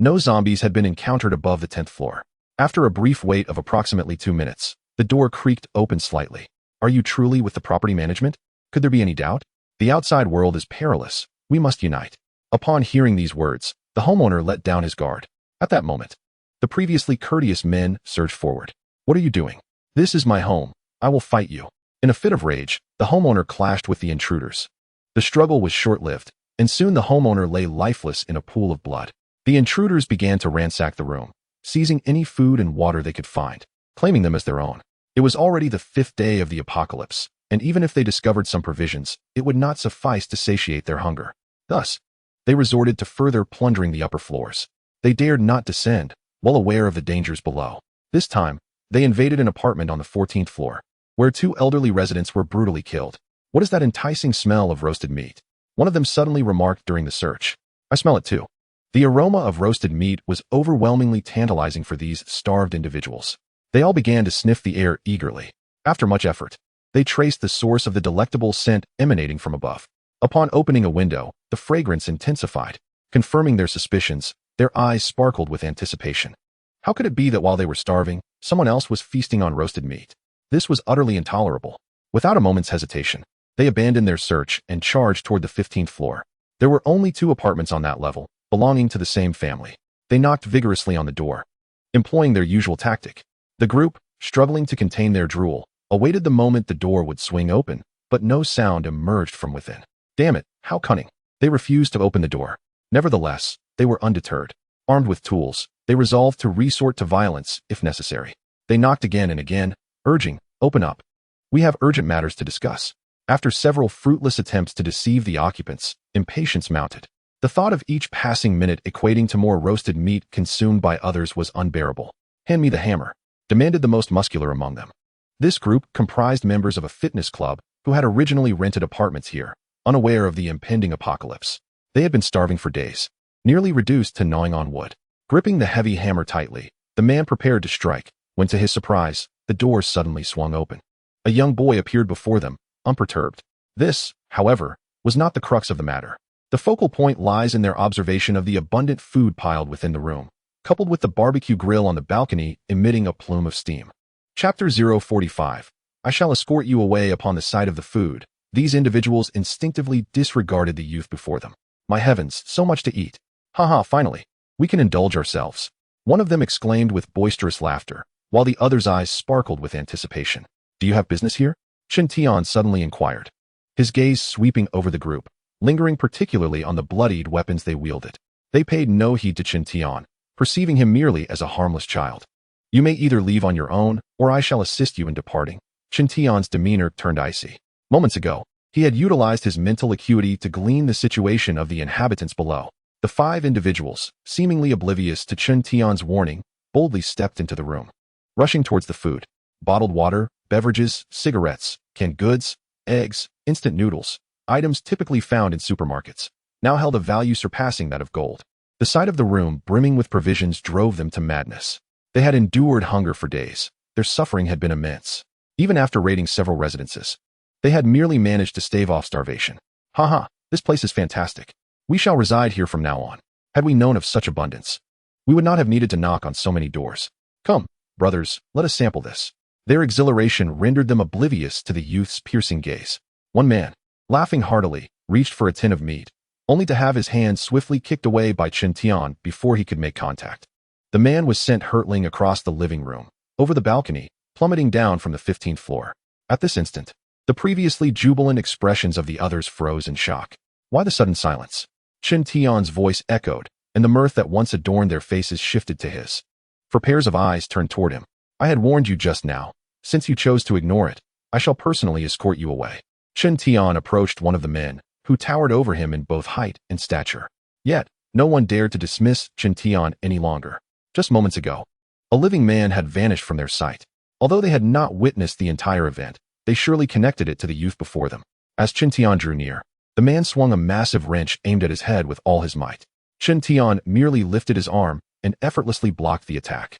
no zombies had been encountered above the 10th floor. After a brief wait of approximately 2 minutes, the door creaked open slightly. Are you truly with the property management? Could there be any doubt? The outside world is perilous. We must unite. Upon hearing these words, the homeowner let down his guard. At that moment, the previously courteous men surged forward. What are you doing? This is my home. I will fight you. In a fit of rage, the homeowner clashed with the intruders. The struggle was short-lived, and soon the homeowner lay lifeless in a pool of blood. The intruders began to ransack the room, seizing any food and water they could find, claiming them as their own. It was already the 5th day of the apocalypse, and even if they discovered some provisions, it would not suffice to satiate their hunger. Thus, they resorted to further plundering the upper floors. They dared not descend, well aware of the dangers below. This time, they invaded an apartment on the 14th floor, where 2 elderly residents were brutally killed. What is that enticing smell of roasted meat? One of them suddenly remarked during the search. I smell it too. The aroma of roasted meat was overwhelmingly tantalizing for these starved individuals. They all began to sniff the air eagerly. After much effort, they traced the source of the delectable scent emanating from above. Upon opening a window, the fragrance intensified. Confirming their suspicions, their eyes sparkled with anticipation. How could it be that while they were starving, someone else was feasting on roasted meat? This was utterly intolerable. Without a moment's hesitation, they abandoned their search and charged toward the 15th floor. There were only 2 apartments on that level, belonging to the same family. They knocked vigorously on the door, employing their usual tactic. The group, struggling to contain their drool, awaited the moment the door would swing open, but no sound emerged from within. Damn it, how cunning. They refused to open the door. Nevertheless, they were undeterred. Armed with tools, they resolved to resort to violence if necessary. They knocked again and again, urging, "Open up. We have urgent matters to discuss." After several fruitless attempts to deceive the occupants, impatience mounted. The thought of each passing minute equating to more roasted meat consumed by others was unbearable. "Hand me the hammer," demanded the most muscular among them. This group comprised members of a fitness club who had originally rented apartments here, unaware of the impending apocalypse. They had been starving for days, nearly reduced to gnawing on wood. Gripping the heavy hammer tightly, the man prepared to strike, when to his surprise, the door suddenly swung open. A young boy appeared before them, unperturbed. This, however, was not the crux of the matter. The focal point lies in their observation of the abundant food piled within the room. coupled with the barbecue grill on the balcony emitting a plume of steam. Chapter 045. I shall escort you away upon the sight of the food. These individuals instinctively disregarded the youth before them. My heavens, so much to eat. Haha, finally. We can indulge ourselves. One of them exclaimed with boisterous laughter, while the other's eyes sparkled with anticipation. Do you have business here? Chen Tian suddenly inquired, his gaze sweeping over the group, lingering particularly on the bloodied weapons they wielded. They paid no heed to Chen Tian, perceiving him merely as a harmless child. You may either leave on your own, or I shall assist you in departing. Chen Tian's demeanor turned icy. Moments ago, he had utilized his mental acuity to glean the situation of the inhabitants below. The 5 individuals, seemingly oblivious to Chen Tian's warning, boldly stepped into the room. Rushing towards the food, bottled water, beverages, cigarettes, canned goods, eggs, instant noodles, items typically found in supermarkets, now held a value surpassing that of gold. The sight of the room brimming with provisions drove them to madness. They had endured hunger for days. Their suffering had been immense. Even after raiding several residences, they had merely managed to stave off starvation. Haha, this place is fantastic. We shall reside here from now on. Had we known of such abundance, we would not have needed to knock on so many doors. Come, brothers, let us sample this. Their exhilaration rendered them oblivious to the youth's piercing gaze. One man, laughing heartily, reached for a tin of meat, only to have his hand swiftly kicked away by Chen Tian before he could make contact. The man was sent hurtling across the living room, over the balcony, plummeting down from the 15th floor. At this instant, the previously jubilant expressions of the others froze in shock. Why the sudden silence? Chen Tian's voice echoed, and the mirth that once adorned their faces shifted to his. For pairs of eyes turned toward him. I had warned you just now. Since you chose to ignore it, I shall personally escort you away. Chen Tian approached one of the men, who towered over him in both height and stature. Yet, no one dared to dismiss Chen Tian any longer. Just moments ago, a living man had vanished from their sight. Although they had not witnessed the entire event, they surely connected it to the youth before them. As Chen Tian drew near, the man swung a massive wrench aimed at his head with all his might. Chen Tian merely lifted his arm and effortlessly blocked the attack.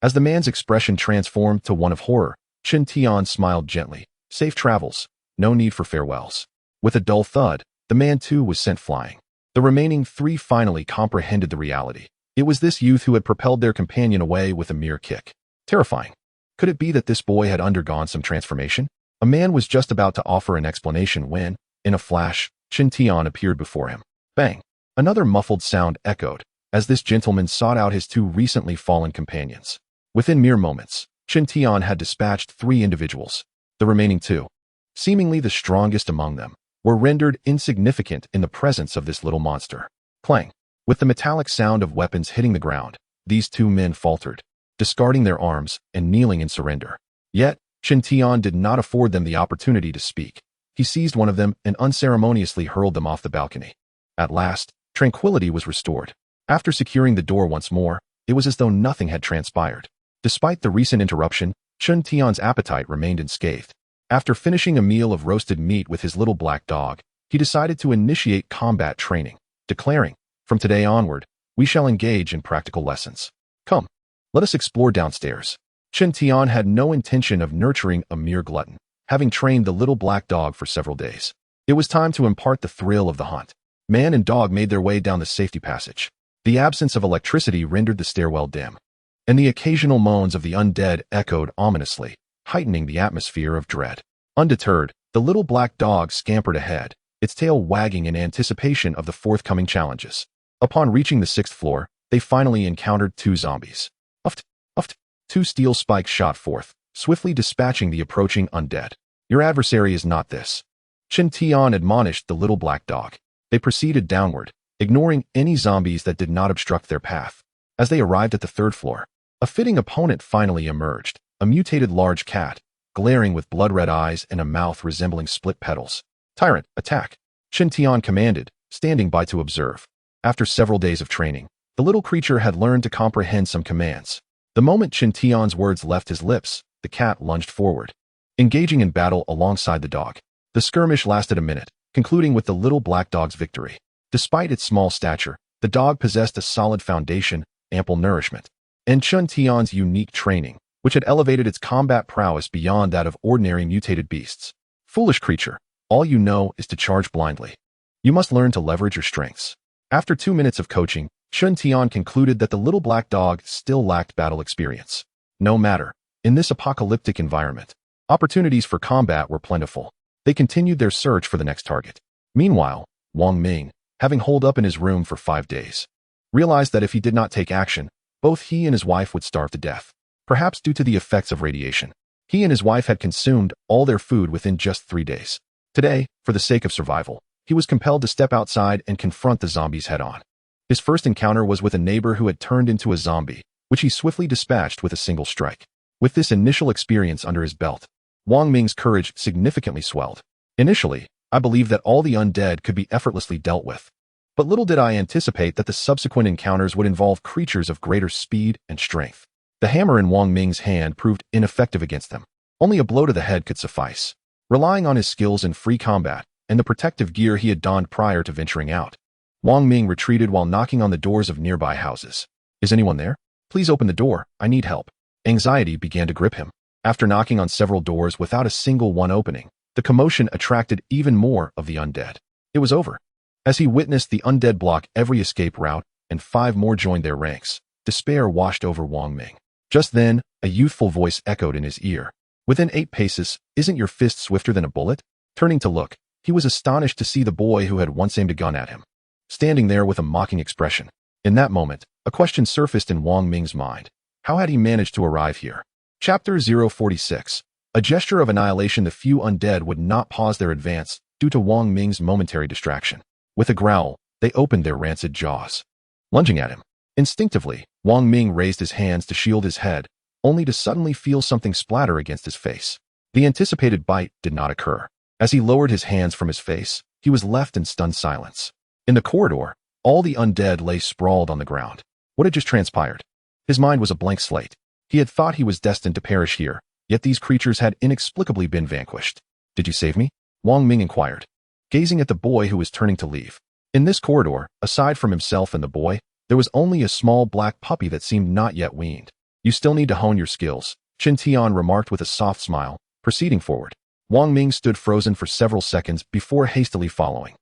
As the man's expression transformed to one of horror, Chen Tian smiled gently. Safe travels. No need for farewells. With a dull thud, the man too was sent flying. The remaining 3 finally comprehended the reality. It was this youth who had propelled their companion away with a mere kick. Terrifying. Could it be that this boy had undergone some transformation? A man was just about to offer an explanation when, in a flash, Chen Tian appeared before him. Bang! Another muffled sound echoed, as this gentleman sought out his 2 recently fallen companions. Within mere moments, Chen Tian had dispatched 3 individuals. The remaining 2, seemingly the strongest among them, were rendered insignificant in the presence of this little monster. Clang! With the metallic sound of weapons hitting the ground, these 2 men faltered, discarding their arms and kneeling in surrender. Yet, Chen Tian did not afford them the opportunity to speak. He seized one of them and unceremoniously hurled them off the balcony. At last, tranquility was restored. After securing the door once more, it was as though nothing had transpired. Despite the recent interruption, Chen Tian's appetite remained unscathed. After finishing a meal of roasted meat with his little black dog, he decided to initiate combat training, declaring, "From today onward, we shall engage in practical lessons. Come, let us explore downstairs." Chen Tian had no intention of nurturing a mere glutton, having trained the little black dog for several days. It was time to impart the thrill of the hunt. Man and dog made their way down the safety passage. The absence of electricity rendered the stairwell dim, and the occasional moans of the undead echoed ominously, heightening the atmosphere of dread. Undeterred, the little black dog scampered ahead, its tail wagging in anticipation of the forthcoming challenges. Upon reaching the 6th floor, they finally encountered 2 zombies. Uft, uft, 2 steel spikes shot forth, swiftly dispatching the approaching undead. Your adversary is not this. Chen Tian admonished the little black dog. They proceeded downward, ignoring any zombies that did not obstruct their path. As they arrived at the 3rd floor, a fitting opponent finally emerged, a mutated large cat, glaring with blood-red eyes and a mouth resembling split petals. Tyrant, attack! Chen Tian commanded, standing by to observe. After several days of training, the little creature had learned to comprehend some commands. The moment Chen Tian's words left his lips, the cat lunged forward, engaging in battle alongside the dog. The skirmish lasted a minute, concluding with the little black dog's victory. Despite its small stature, the dog possessed a solid foundation, ample nourishment, and Chen Tian's unique training, which had elevated its combat prowess beyond that of ordinary mutated beasts. Foolish creature, all you know is to charge blindly. You must learn to leverage your strengths. After 2 minutes of coaching, Chun Tian concluded that the little black dog still lacked battle experience. No matter, in this apocalyptic environment, opportunities for combat were plentiful. They continued their search for the next target. Meanwhile, Wang Ming, having holed up in his room for 5 days, realized that if he did not take action, both he and his wife would starve to death, perhaps due to the effects of radiation. He and his wife had consumed all their food within just 3 days. Today, for the sake of survival, he was compelled to step outside and confront the zombies head-on. His first encounter was with a neighbor who had turned into a zombie, which he swiftly dispatched with a single strike. With this initial experience under his belt, Wang Ming's courage significantly swelled. Initially, I believed that all the undead could be effortlessly dealt with. But little did I anticipate that the subsequent encounters would involve creatures of greater speed and strength. The hammer in Wang Ming's hand proved ineffective against them. Only a blow to the head could suffice. Relying on his skills in free combat and the protective gear he had donned prior to venturing out, Wang Ming retreated while knocking on the doors of nearby houses. Is anyone there? Please open the door, I need help. Anxiety began to grip him. After knocking on several doors without a single one opening, the commotion attracted even more of the undead. It was over. As he witnessed the undead block every escape route and 5 more joined their ranks, despair washed over Wang Ming. Just then, a youthful voice echoed in his ear. Within 8 paces, isn't your fist swifter than a bullet? Turning to look, he was astonished to see the boy who had once aimed a gun at him, standing there with a mocking expression. In that moment, a question surfaced in Wang Ming's mind. How had he managed to arrive here? Chapter 046. A gesture of annihilation. The few undead would not pause their advance due to Wang Ming's momentary distraction. With a growl, they opened their rancid jaws, lunging at him. Instinctively, Wang Ming raised his hands to shield his head, only to suddenly feel something splatter against his face. The anticipated bite did not occur. As he lowered his hands from his face, he was left in stunned silence. In the corridor, all the undead lay sprawled on the ground. What had just transpired? His mind was a blank slate. He had thought he was destined to perish here, yet these creatures had inexplicably been vanquished. Did you save me? Wang Ming inquired, gazing at the boy who was turning to leave. In this corridor, aside from himself and the boy, there was only a small black puppy that seemed not yet weaned. You still need to hone your skills, Chun Tian remarked with a soft smile, proceeding forward. Wang Ming stood frozen for several seconds before hastily following.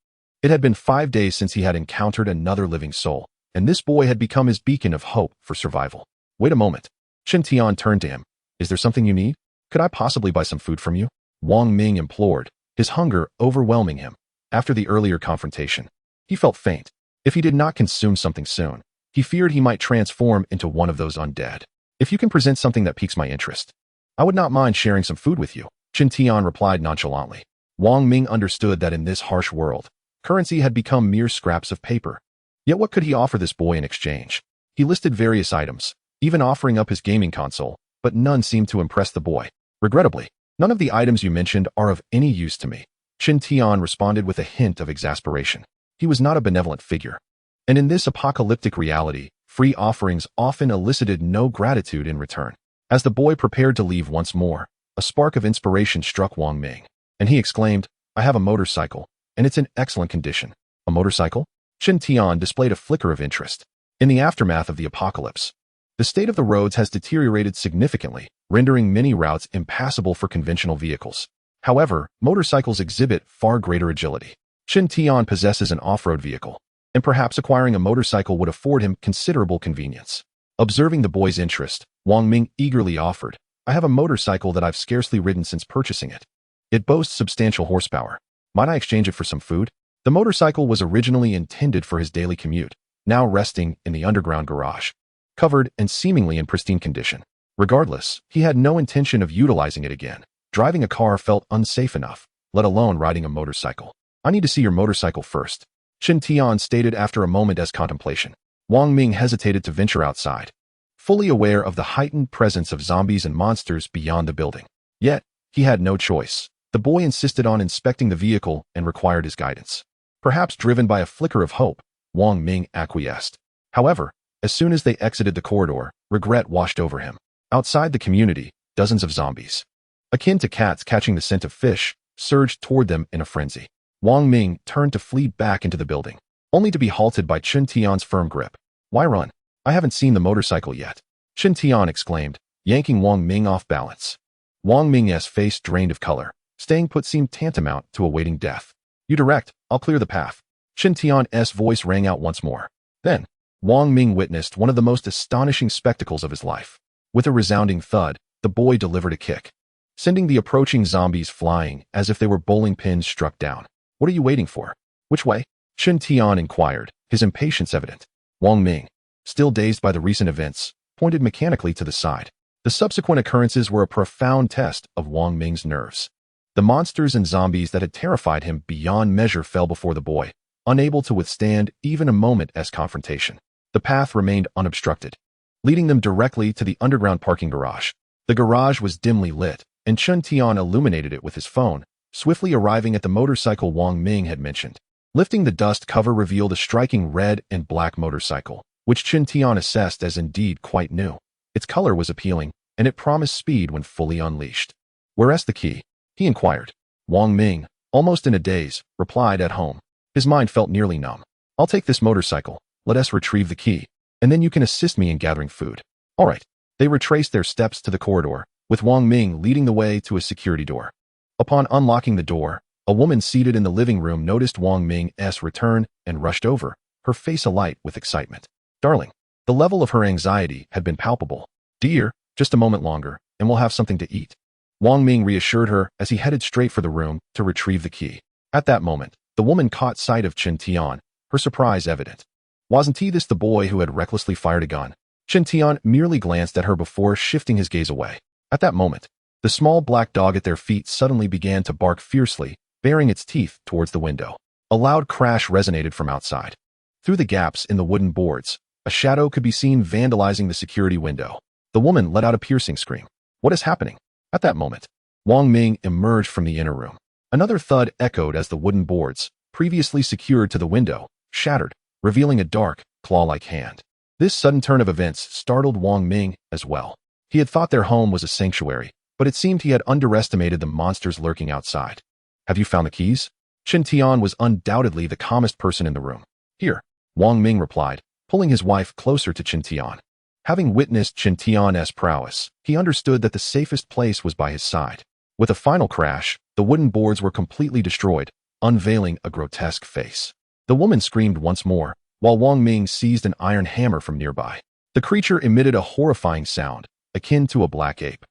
It had been 5 days since he had encountered another living soul, and this boy had become his beacon of hope for survival. Wait a moment. Chun Tian turned to him. Is there something you need? Could I possibly buy some food from you? Wang Ming implored, his hunger overwhelming him. After the earlier confrontation, he felt faint. If he did not consume something soon, he feared he might transform into one of those undead. If you can present something that piques my interest, I would not mind sharing some food with you, Chun Tian replied nonchalantly. Wang Ming understood that in this harsh world, currency had become mere scraps of paper. Yet what could he offer this boy in exchange? He listed various items, even offering up his gaming console, but none seemed to impress the boy. Regrettably, none of the items you mentioned are of any use to me, Chun Tian responded with a hint of exasperation. He was not a benevolent figure. And in this apocalyptic reality, free offerings often elicited no gratitude in return. As the boy prepared to leave once more, a spark of inspiration struck Wang Ming, and he exclaimed, I have a motorcycle, and it's in excellent condition. A motorcycle? Chun Tian displayed a flicker of interest. In the aftermath of the apocalypse, the state of the roads has deteriorated significantly, rendering many routes impassable for conventional vehicles. However, motorcycles exhibit far greater agility. Chun Tian possesses an off-road vehicle, and perhaps acquiring a motorcycle would afford him considerable convenience. Observing the boy's interest, Wang Ming eagerly offered, I have a motorcycle that I've scarcely ridden since purchasing it. It boasts substantial horsepower. Might I exchange it for some food? The motorcycle was originally intended for his daily commute, now resting in the underground garage, covered and seemingly in pristine condition. Regardless, he had no intention of utilizing it again. Driving a car felt unsafe enough, let alone riding a motorcycle. I need to see your motorcycle first, Chun Tian stated after a moment as contemplation. Wang Ming hesitated to venture outside, fully aware of the heightened presence of zombies and monsters beyond the building. Yet, he had no choice. The boy insisted on inspecting the vehicle and required his guidance. Perhaps driven by a flicker of hope, Wang Ming acquiesced. However, as soon as they exited the corridor, regret washed over him. Outside the community, dozens of zombies, akin to cats catching the scent of fish, surged toward them in a frenzy. Wang Ming turned to flee back into the building, only to be halted by Chun Tian's firm grip. Why run? I haven't seen the motorcycle yet, Chun Tian exclaimed, yanking Wang Ming off balance. Wang Ming's face drained of color. Staying put seemed tantamount to awaiting death. You direct, I'll clear the path. Chun Tian's voice rang out once more. Then, Wang Ming witnessed one of the most astonishing spectacles of his life. With a resounding thud, the boy delivered a kick, sending the approaching zombies flying as if they were bowling pins struck down. "What are you waiting for? Which way?" Chen Tian inquired, his impatience evident. Wang Ming, still dazed by the recent events, pointed mechanically to the side. The subsequent occurrences were a profound test of Wang Ming's nerves. The monsters and zombies that had terrified him beyond measure fell before the boy, unable to withstand even a moment's confrontation. The path remained unobstructed, leading them directly to the underground parking garage. The garage was dimly lit, and Chen Tian illuminated it with his phone, swiftly arriving at the motorcycle Wang Ming had mentioned. Lifting the dust cover revealed a striking red and black motorcycle, which Chen Tian assessed as indeed quite new. Its color was appealing, and it promised speed when fully unleashed. "Where's the key?" he inquired. Wang Ming, almost in a daze, replied, "At home." His mind felt nearly numb. "I'll take this motorcycle. Let us retrieve the key, and then you can assist me in gathering food." "All right." They retraced their steps to the corridor, with Wang Ming leading the way to a security door. Upon unlocking the door, a woman seated in the living room noticed Wang Ming's return and rushed over, her face alight with excitement. "Darling." The level of her anxiety had been palpable. "Dear, just a moment longer, and we'll have something to eat." Wang Ming reassured her as he headed straight for the room to retrieve the key. At that moment, the woman caught sight of Chen Tian, her surprise evident. Wasn't he this the boy who had recklessly fired a gun? Chen Tian merely glanced at her before shifting his gaze away. At that moment, the small black dog at their feet suddenly began to bark fiercely, baring its teeth towards the window. A loud crash resonated from outside. Through the gaps in the wooden boards, a shadow could be seen vandalizing the security window. The woman let out a piercing scream. "What is happening?" At that moment, Wang Ming emerged from the inner room. Another thud echoed as the wooden boards, previously secured to the window, shattered, revealing a dark, claw-like hand. This sudden turn of events startled Wang Ming as well. He had thought their home was a sanctuary, but it seemed he had underestimated the monsters lurking outside. "Have you found the keys?" Chen Tian was undoubtedly the calmest person in the room. "Here," Wang Ming replied, pulling his wife closer to Chen Tian. Having witnessed Chen Tian's prowess, he understood that the safest place was by his side. With a final crash, the wooden boards were completely destroyed, unveiling a grotesque face. The woman screamed once more, while Wang Ming seized an iron hammer from nearby. The creature emitted a horrifying sound, akin to a black ape,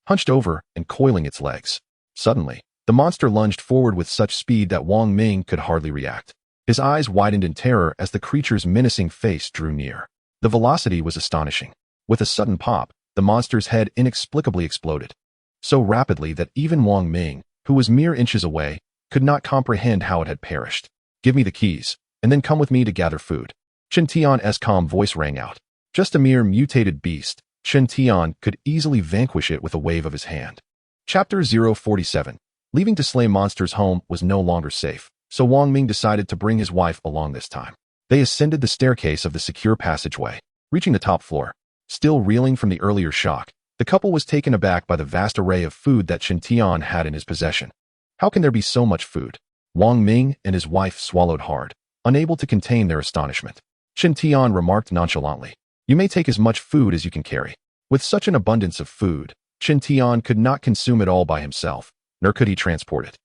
hunched over and coiling its legs. Suddenly, the monster lunged forward with such speed that Wang Ming could hardly react. His eyes widened in terror as the creature's menacing face drew near. The velocity was astonishing. With a sudden pop, the monster's head inexplicably exploded, so rapidly that even Wang Ming, who was mere inches away, could not comprehend how it had perished. "Give me the keys, and then come with me to gather food." Chen Tian's calm voice rang out. Just a mere mutated beast, Chen Tian could easily vanquish it with a wave of his hand. Chapter 047. Leaving to slay monsters home was no longer safe, so Wang Ming decided to bring his wife along this time. They ascended the staircase of the secure passageway, reaching the top floor. Still reeling from the earlier shock, the couple was taken aback by the vast array of food that Chen Tian had in his possession. "How can there be so much food?" Wang Ming and his wife swallowed hard, unable to contain their astonishment. Chen Tian remarked nonchalantly, "You may take as much food as you can carry." With such an abundance of food, Chen Tian could not consume it all by himself, nor could he transport it.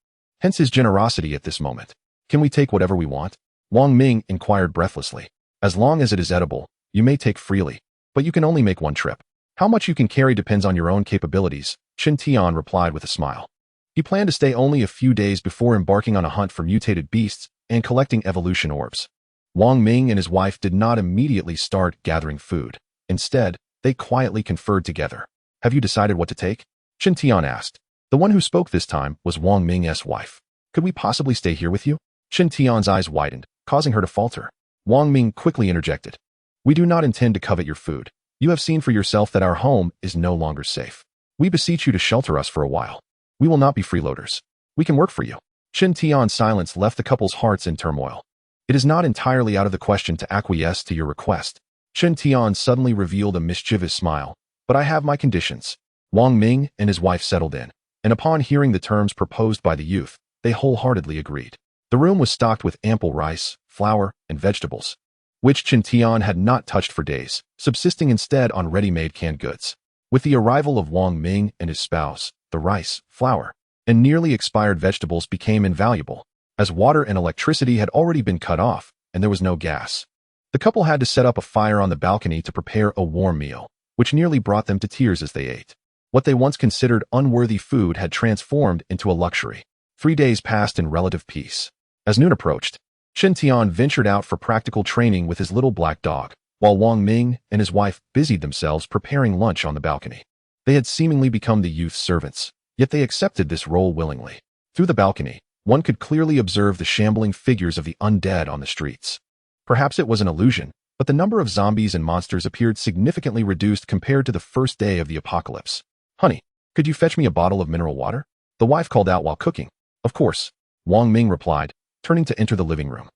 Hence his generosity at this moment. "Can we take whatever we want?" Wang Ming inquired breathlessly. "As long as it is edible, you may take freely, but you can only make one trip. How much you can carry depends on your own capabilities," Chen Tian replied with a smile. He planned to stay only a few days before embarking on a hunt for mutated beasts and collecting evolution orbs. Wang Ming and his wife did not immediately start gathering food. Instead, they quietly conferred together. "Have you decided what to take?" Chen Tian asked. The one who spoke this time was Wang Ming's wife. "Could we possibly stay here with you?" Chen Tian's eyes widened, causing her to falter. Wang Ming quickly interjected. "We do not intend to covet your food. You have seen for yourself that our home is no longer safe. We beseech you to shelter us for a while. We will not be freeloaders. We can work for you." Chen Tian's silence left the couple's hearts in turmoil. "It is not entirely out of the question to acquiesce to your request." Chen Tian suddenly revealed a mischievous smile. "But I have my conditions." Wang Ming and his wife settled in, and upon hearing the terms proposed by the youth, they wholeheartedly agreed. The room was stocked with ample rice, flour, and vegetables, which Chen Tian had not touched for days, subsisting instead on ready-made canned goods. With the arrival of Wang Ming and his spouse, the rice, flour, and nearly expired vegetables became invaluable, as water and electricity had already been cut off, and there was no gas. The couple had to set up a fire on the balcony to prepare a warm meal, which nearly brought them to tears as they ate. What they once considered unworthy food had transformed into a luxury. 3 days passed in relative peace. As noon approached, Chen Tian ventured out for practical training with his little black dog, while Wang Ming and his wife busied themselves preparing lunch on the balcony. They had seemingly become the youth's servants, yet they accepted this role willingly. Through the balcony, one could clearly observe the shambling figures of the undead on the streets. Perhaps it was an illusion, but the number of zombies and monsters appeared significantly reduced compared to the first day of the apocalypse. "Honey, could you fetch me a bottle of mineral water?" the wife called out while cooking. "Of course," Wang Ming replied, turning to enter the living room.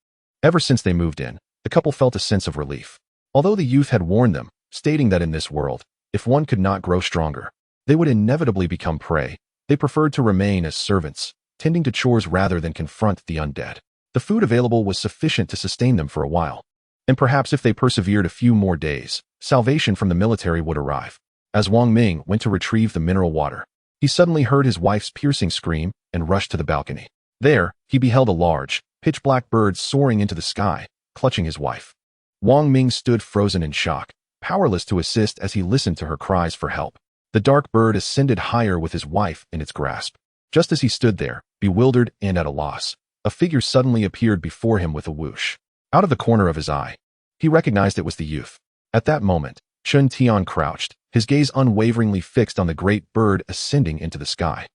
Ever since they moved in, the couple felt a sense of relief. Although the youth had warned them, stating that in this world, if one could not grow stronger, they would inevitably become prey, they preferred to remain as servants, tending to chores rather than confront the undead. The food available was sufficient to sustain them for a while, and perhaps if they persevered a few more days, salvation from the military would arrive. As Wang Ming went to retrieve the mineral water, he suddenly heard his wife's piercing scream and rushed to the balcony. There, he beheld a large, pitch-black bird soaring into the sky, clutching his wife. Wang Ming stood frozen in shock, powerless to assist as he listened to her cries for help. The dark bird ascended higher with his wife in its grasp. Just as he stood there, bewildered and at a loss, a figure suddenly appeared before him with a whoosh. Out of the corner of his eye, he recognized it was the youth. At that moment, Chen Tian crouched, his gaze unwaveringly fixed on the great bird ascending into the sky.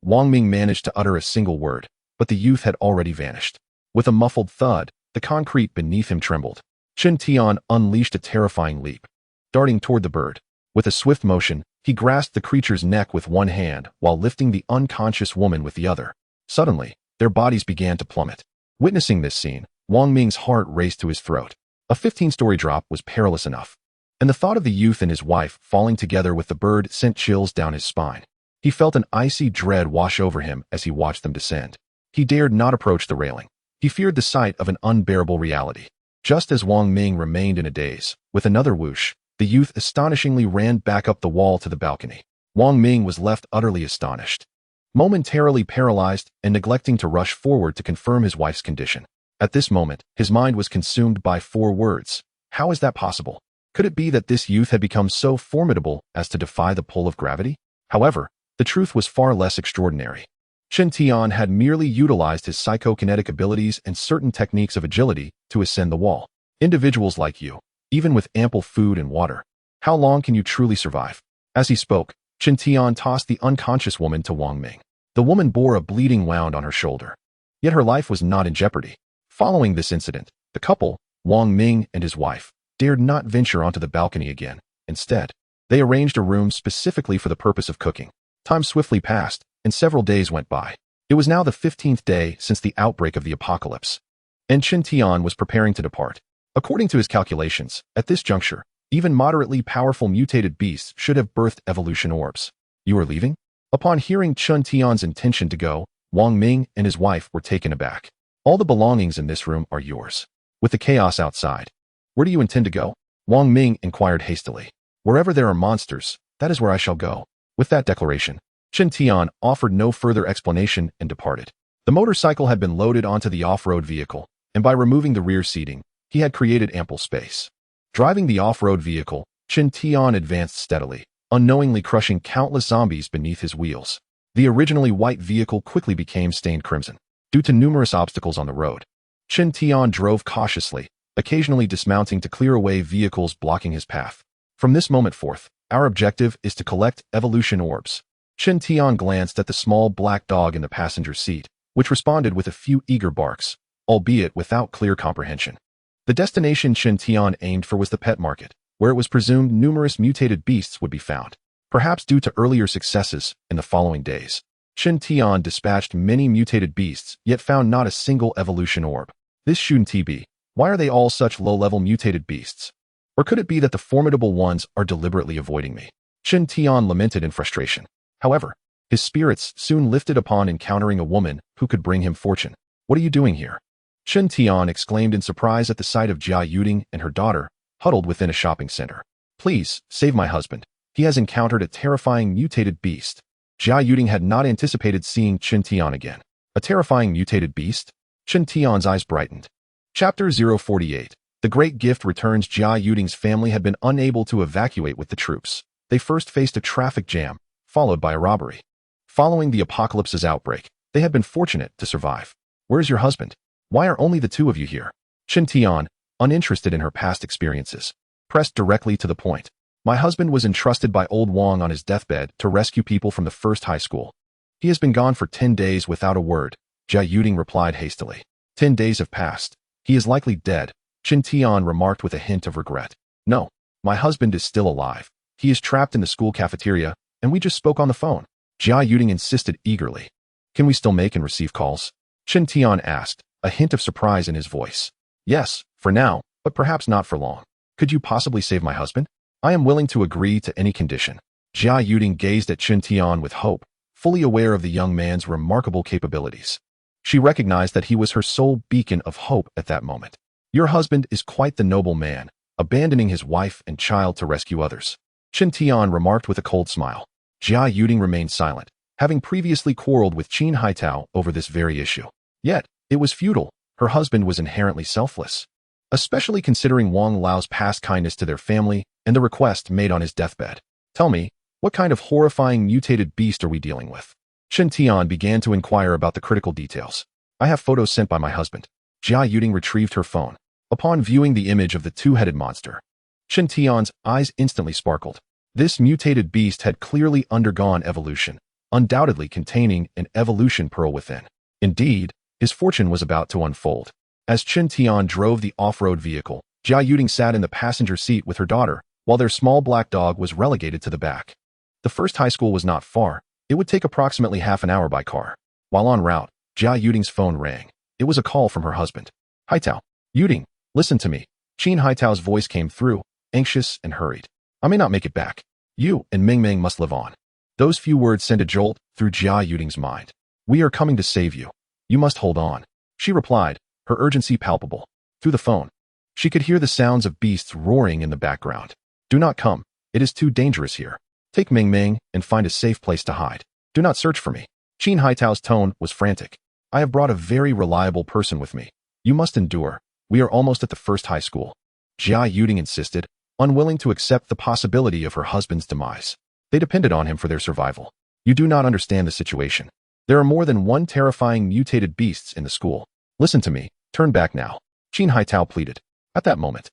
Wang Ming managed to utter a single word, but the youth had already vanished. With a muffled thud, the concrete beneath him trembled. Chen Tian unleashed a terrifying leap, darting toward the bird. With a swift motion, he grasped the creature's neck with one hand while lifting the unconscious woman with the other. Suddenly, their bodies began to plummet. Witnessing this scene, Wang Ming's heart raced to his throat. A 15-story drop was perilous enough, and the thought of the youth and his wife falling together with the bird sent chills down his spine. He felt an icy dread wash over him as he watched them descend. He dared not approach the railing. He feared the sight of an unbearable reality. Just as Wang Ming remained in a daze, with another whoosh, the youth astonishingly ran back up the wall to the balcony. Wang Ming was left utterly astonished, momentarily paralyzed and neglecting to rush forward to confirm his wife's condition. At this moment, his mind was consumed by 4 words. How is that possible? Could it be that this youth had become so formidable as to defy the pull of gravity? However, the truth was far less extraordinary. Chen Tian had merely utilized his psychokinetic abilities and certain techniques of agility to ascend the wall. Individuals like you, even with ample food and water, how long can you truly survive? As he spoke, Chen Tian tossed the unconscious woman to Wang Ming. The woman bore a bleeding wound on her shoulder, yet her life was not in jeopardy. Following this incident, the couple, Wang Ming and his wife, dared not venture onto the balcony again. Instead, they arranged a room specifically for the purpose of cooking. Time swiftly passed, and several days went by. It was now the 15th day since the outbreak of the apocalypse, and Chen Tian was preparing to depart. According to his calculations, at this juncture, even moderately powerful mutated beasts should have birthed evolution orbs. "You are leaving?" Upon hearing Chen Tian's intention to go, Wang Ming and his wife were taken aback. "All the belongings in this room are yours. With the chaos outside, where do you intend to go?" Wang Ming inquired hastily. "Wherever there are monsters, that is where I shall go." With that declaration, Chen Tian offered no further explanation and departed. The motorcycle had been loaded onto the off-road vehicle, and by removing the rear seating, he had created ample space. Driving the off-road vehicle, Chen Tian advanced steadily, unknowingly crushing countless zombies beneath his wheels. The originally white vehicle quickly became stained crimson, due to numerous obstacles on the road. Chen Tian drove cautiously, occasionally dismounting to clear away vehicles blocking his path. "From this moment forth, our objective is to collect evolution orbs." Chen Tian glanced at the small black dog in the passenger seat, which responded with a few eager barks, albeit without clear comprehension. The destination Chen Tian aimed for was the pet market, where it was presumed numerous mutated beasts would be found. Perhaps due to earlier successes in the following days, Chen Tian dispatched many mutated beasts, yet found not a single evolution orb. This shouldn't be. Why are they all such low-level mutated beasts? Or could it be that the formidable ones are deliberately avoiding me? Chen Tian lamented in frustration. However, his spirits soon lifted upon encountering a woman who could bring him fortune. "What are you doing here?" Chen Tian exclaimed in surprise at the sight of Jia Yuding and her daughter, huddled within a shopping center. "Please, save my husband. He has encountered a terrifying mutated beast." Jia Yuding had not anticipated seeing Chen Tian again. A terrifying mutated beast? Chen Tian's eyes brightened. Chapter 048. The great gift returns. Jia Yuding's family had been unable to evacuate with the troops. They first faced a traffic jam, followed by a robbery. Following the apocalypse's outbreak, they had been fortunate to survive. Where's your husband? Why are only the two of you here? Chen Tian, uninterested in her past experiences, pressed directly to the point. My husband was entrusted by old Wang on his deathbed to rescue people from the first high school. He has been gone for 10 days without a word, Jia Yuding replied hastily. 10 days have passed. He is likely dead, Chen Tian remarked with a hint of regret. No, my husband is still alive. He is trapped in the school cafeteria, and we just spoke on the phone. Jia Yuding insisted eagerly. Can we still make and receive calls? Chen Tian asked, a hint of surprise in his voice. Yes, for now, but perhaps not for long. Could you possibly save my husband? I am willing to agree to any condition. Jia Yuding gazed at Chen Tian with hope, fully aware of the young man's remarkable capabilities. She recognized that he was her sole beacon of hope at that moment. Your husband is quite the noble man, abandoning his wife and child to rescue others. Chen Tian remarked with a cold smile. Jia Yuding remained silent, having previously quarreled with Qin Haitao over this very issue. Yet, it was futile. Her husband was inherently selfless, especially considering Wang Lao's past kindness to their family and the request made on his deathbed. Tell me, what kind of horrifying mutated beast are we dealing with? Chen Tian began to inquire about the critical details. I have photos sent by my husband. Jia Yuding retrieved her phone. Upon viewing the image of the two-headed monster, Chen Tian's eyes instantly sparkled. This mutated beast had clearly undergone evolution, undoubtedly containing an evolution pearl within. Indeed, his fortune was about to unfold. As Chen Tian drove the off-road vehicle, Jia Yuding sat in the passenger seat with her daughter, while their small black dog was relegated to the back. The first high school was not far. It would take approximately half an hour by car. While en route, Jia Yuding's phone rang. It was a call from her husband. Haitao. Yuding, listen to me. Qin Haitao's voice came through, anxious and hurried. I may not make it back. You and Ming Ming must live on. Those few words sent a jolt through Jia Yuding's mind. We are coming to save you. You must hold on. She replied, her urgency palpable. Through the phone, she could hear the sounds of beasts roaring in the background. Do not come. It is too dangerous here. Take Ming Ming and find a safe place to hide. Do not search for me. Qin Haitao's tone was frantic. I have brought a very reliable person with me. You must endure. We are almost at the first high school. Jia Yuding insisted, unwilling to accept the possibility of her husband's demise. They depended on him for their survival. You do not understand the situation. There are more than one terrifying mutated beasts in the school. Listen to me. Turn back now. Qin Haitao pleaded. At that moment,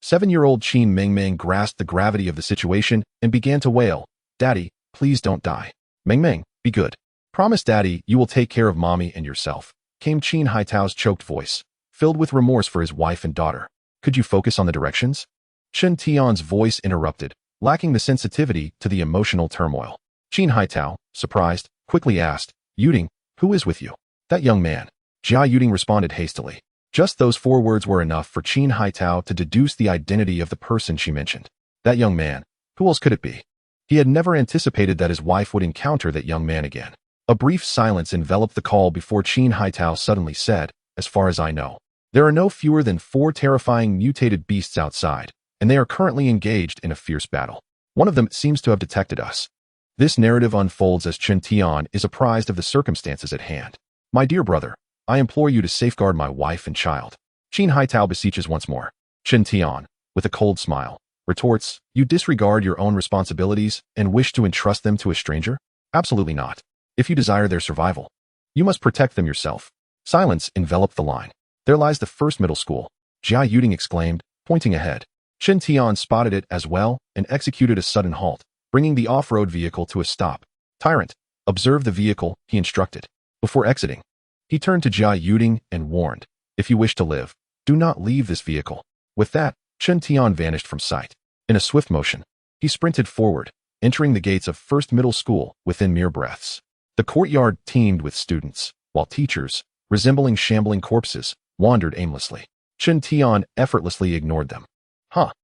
7-year-old Qin Mingming grasped the gravity of the situation and began to wail. Daddy, please don't die. Mingming, be good. Promise Daddy you will take care of Mommy and yourself, came Qin Haitao's choked voice, filled with remorse for his wife and daughter. Could you focus on the directions? Chen Tian's voice interrupted, lacking the sensitivity to the emotional turmoil. Qin Haitao, surprised, quickly asked, Yuding, who is with you? That young man. Jia Yuding responded hastily. Just those 4 words were enough for Qin Haitao to deduce the identity of the person she mentioned. That young man. Who else could it be? He had never anticipated that his wife would encounter that young man again. A brief silence enveloped the call before Qin Haitao suddenly said, as far as I know, there are no fewer than 4 terrifying mutated beasts outside, and they are currently engaged in a fierce battle. One of them seems to have detected us. This narrative unfolds as Chen Tian is apprised of the circumstances at hand. My dear brother, I implore you to safeguard my wife and child. Qin Haitao beseeches once more. Chen Tian, with a cold smile, retorts, you disregard your own responsibilities and wish to entrust them to a stranger? Absolutely not. If you desire their survival, you must protect them yourself. Silence enveloped the line. There lies the first middle school, Jia Yuding exclaimed, pointing ahead. Chen Tian spotted it as well and executed a sudden halt, bringing the off-road vehicle to a stop. Tyrant, observe the vehicle, he instructed. Before exiting, he turned to Jia Yuding and warned, if you wish to live, do not leave this vehicle. With that, Chen Tian vanished from sight. In a swift motion, he sprinted forward, entering the gates of first middle school within mere breaths. The courtyard teemed with students, while teachers, resembling shambling corpses, wandered aimlessly. Chen Tian effortlessly ignored them.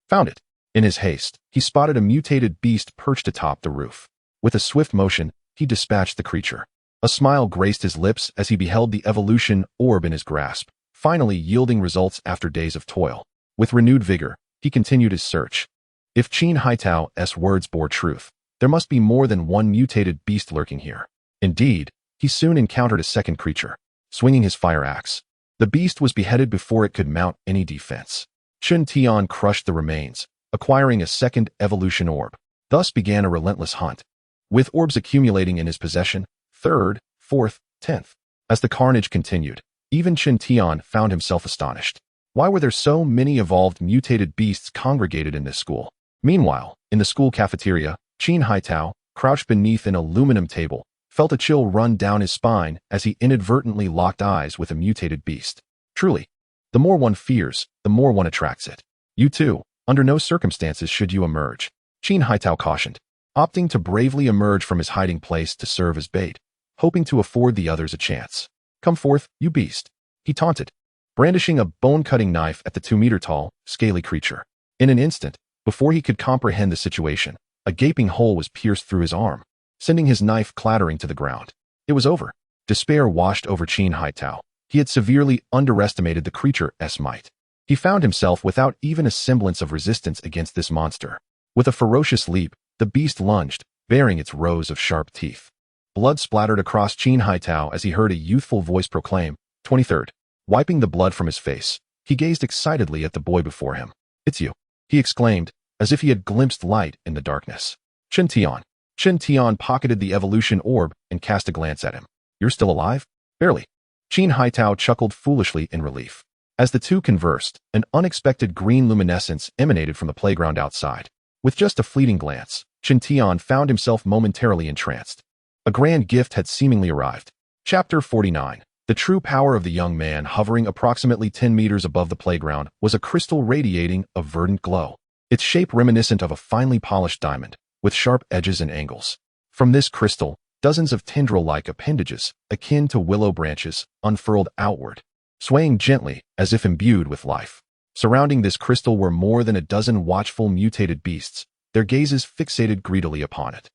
Found it. In his haste, he spotted a mutated beast perched atop the roof. With a swift motion, he dispatched the creature. A smile graced his lips as he beheld the evolution orb in his grasp, finally yielding results after days of toil. With renewed vigor, he continued his search. If Qin Haitao's words bore truth, there must be more than one mutated beast lurking here. Indeed, he soon encountered a second creature, swinging his fire axe. The beast was beheaded before it could mount any defense. Chun Tian crushed the remains, acquiring a second evolution orb. Thus began a relentless hunt, with orbs accumulating in his possession, third, fourth, 10th. As the carnage continued, even Chun Tian found himself astonished. Why were there so many evolved mutated beasts congregated in this school? Meanwhile, in the school cafeteria, Qin Haitao, crouched beneath an aluminum table, felt a chill run down his spine as he inadvertently locked eyes with a mutated beast. Truly, the more one fears, the more one attracts it. You too, under no circumstances should you emerge, Qin Haitao cautioned, opting to bravely emerge from his hiding place to serve as bait, hoping to afford the others a chance. Come forth, you beast, he taunted, brandishing a bone-cutting knife at the 2-meter-tall, scaly creature. In an instant, before he could comprehend the situation, a gaping hole was pierced through his arm, sending his knife clattering to the ground. It was over. Despair washed over Qin Haitao. He had severely underestimated the creature's might. He found himself without even a semblance of resistance against this monster. With a ferocious leap, the beast lunged, baring its rows of sharp teeth. Blood splattered across Qin Haitao as he heard a youthful voice proclaim, 23rd. Wiping the blood from his face, he gazed excitedly at the boy before him. It's you, he exclaimed, as if he had glimpsed light in the darkness. Chun Tian. Chun Tian pocketed the evolution orb and cast a glance at him. You're still alive? Barely. Qin Haitao chuckled foolishly in relief. As the two conversed, an unexpected green luminescence emanated from the playground outside. With just a fleeting glance, Chun Tian found himself momentarily entranced. A grand gift had seemingly arrived. Chapter 49. The true power of the young man hovering approximately 10 meters above the playground was a crystal radiating a verdant glow, its shape reminiscent of a finely polished diamond, with sharp edges and angles. From this crystal, dozens of tendril-like appendages, akin to willow branches, unfurled outward, swaying gently as if imbued with life. Surrounding this crystal were more than a dozen watchful mutated beasts, their gazes fixated greedily upon it.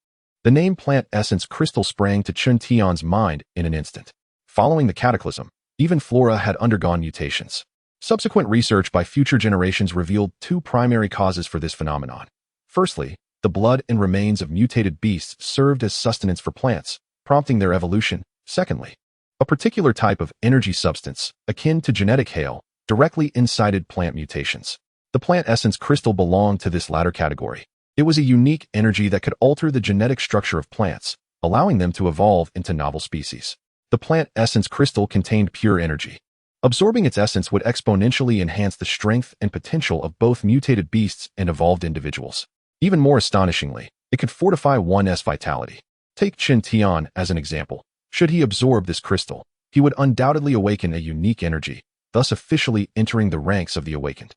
The name Plant Essence Crystal sprang to Chun Tian's mind in an instant. Following the cataclysm, even flora had undergone mutations. Subsequent research by future generations revealed two primary causes for this phenomenon. Firstly, the blood and remains of mutated beasts served as sustenance for plants, prompting their evolution. Secondly, a particular type of energy substance, akin to genetic hail, directly incited plant mutations. The Plant Essence Crystal belonged to this latter category. It was a unique energy that could alter the genetic structure of plants, allowing them to evolve into novel species. The Plant Essence Crystal contained pure energy. Absorbing its essence would exponentially enhance the strength and potential of both mutated beasts and evolved individuals. Even more astonishingly, it could fortify one's vitality. Take Chun Tian as an example. Should he absorb this crystal, he would undoubtedly awaken a unique energy, thus officially entering the ranks of the awakened.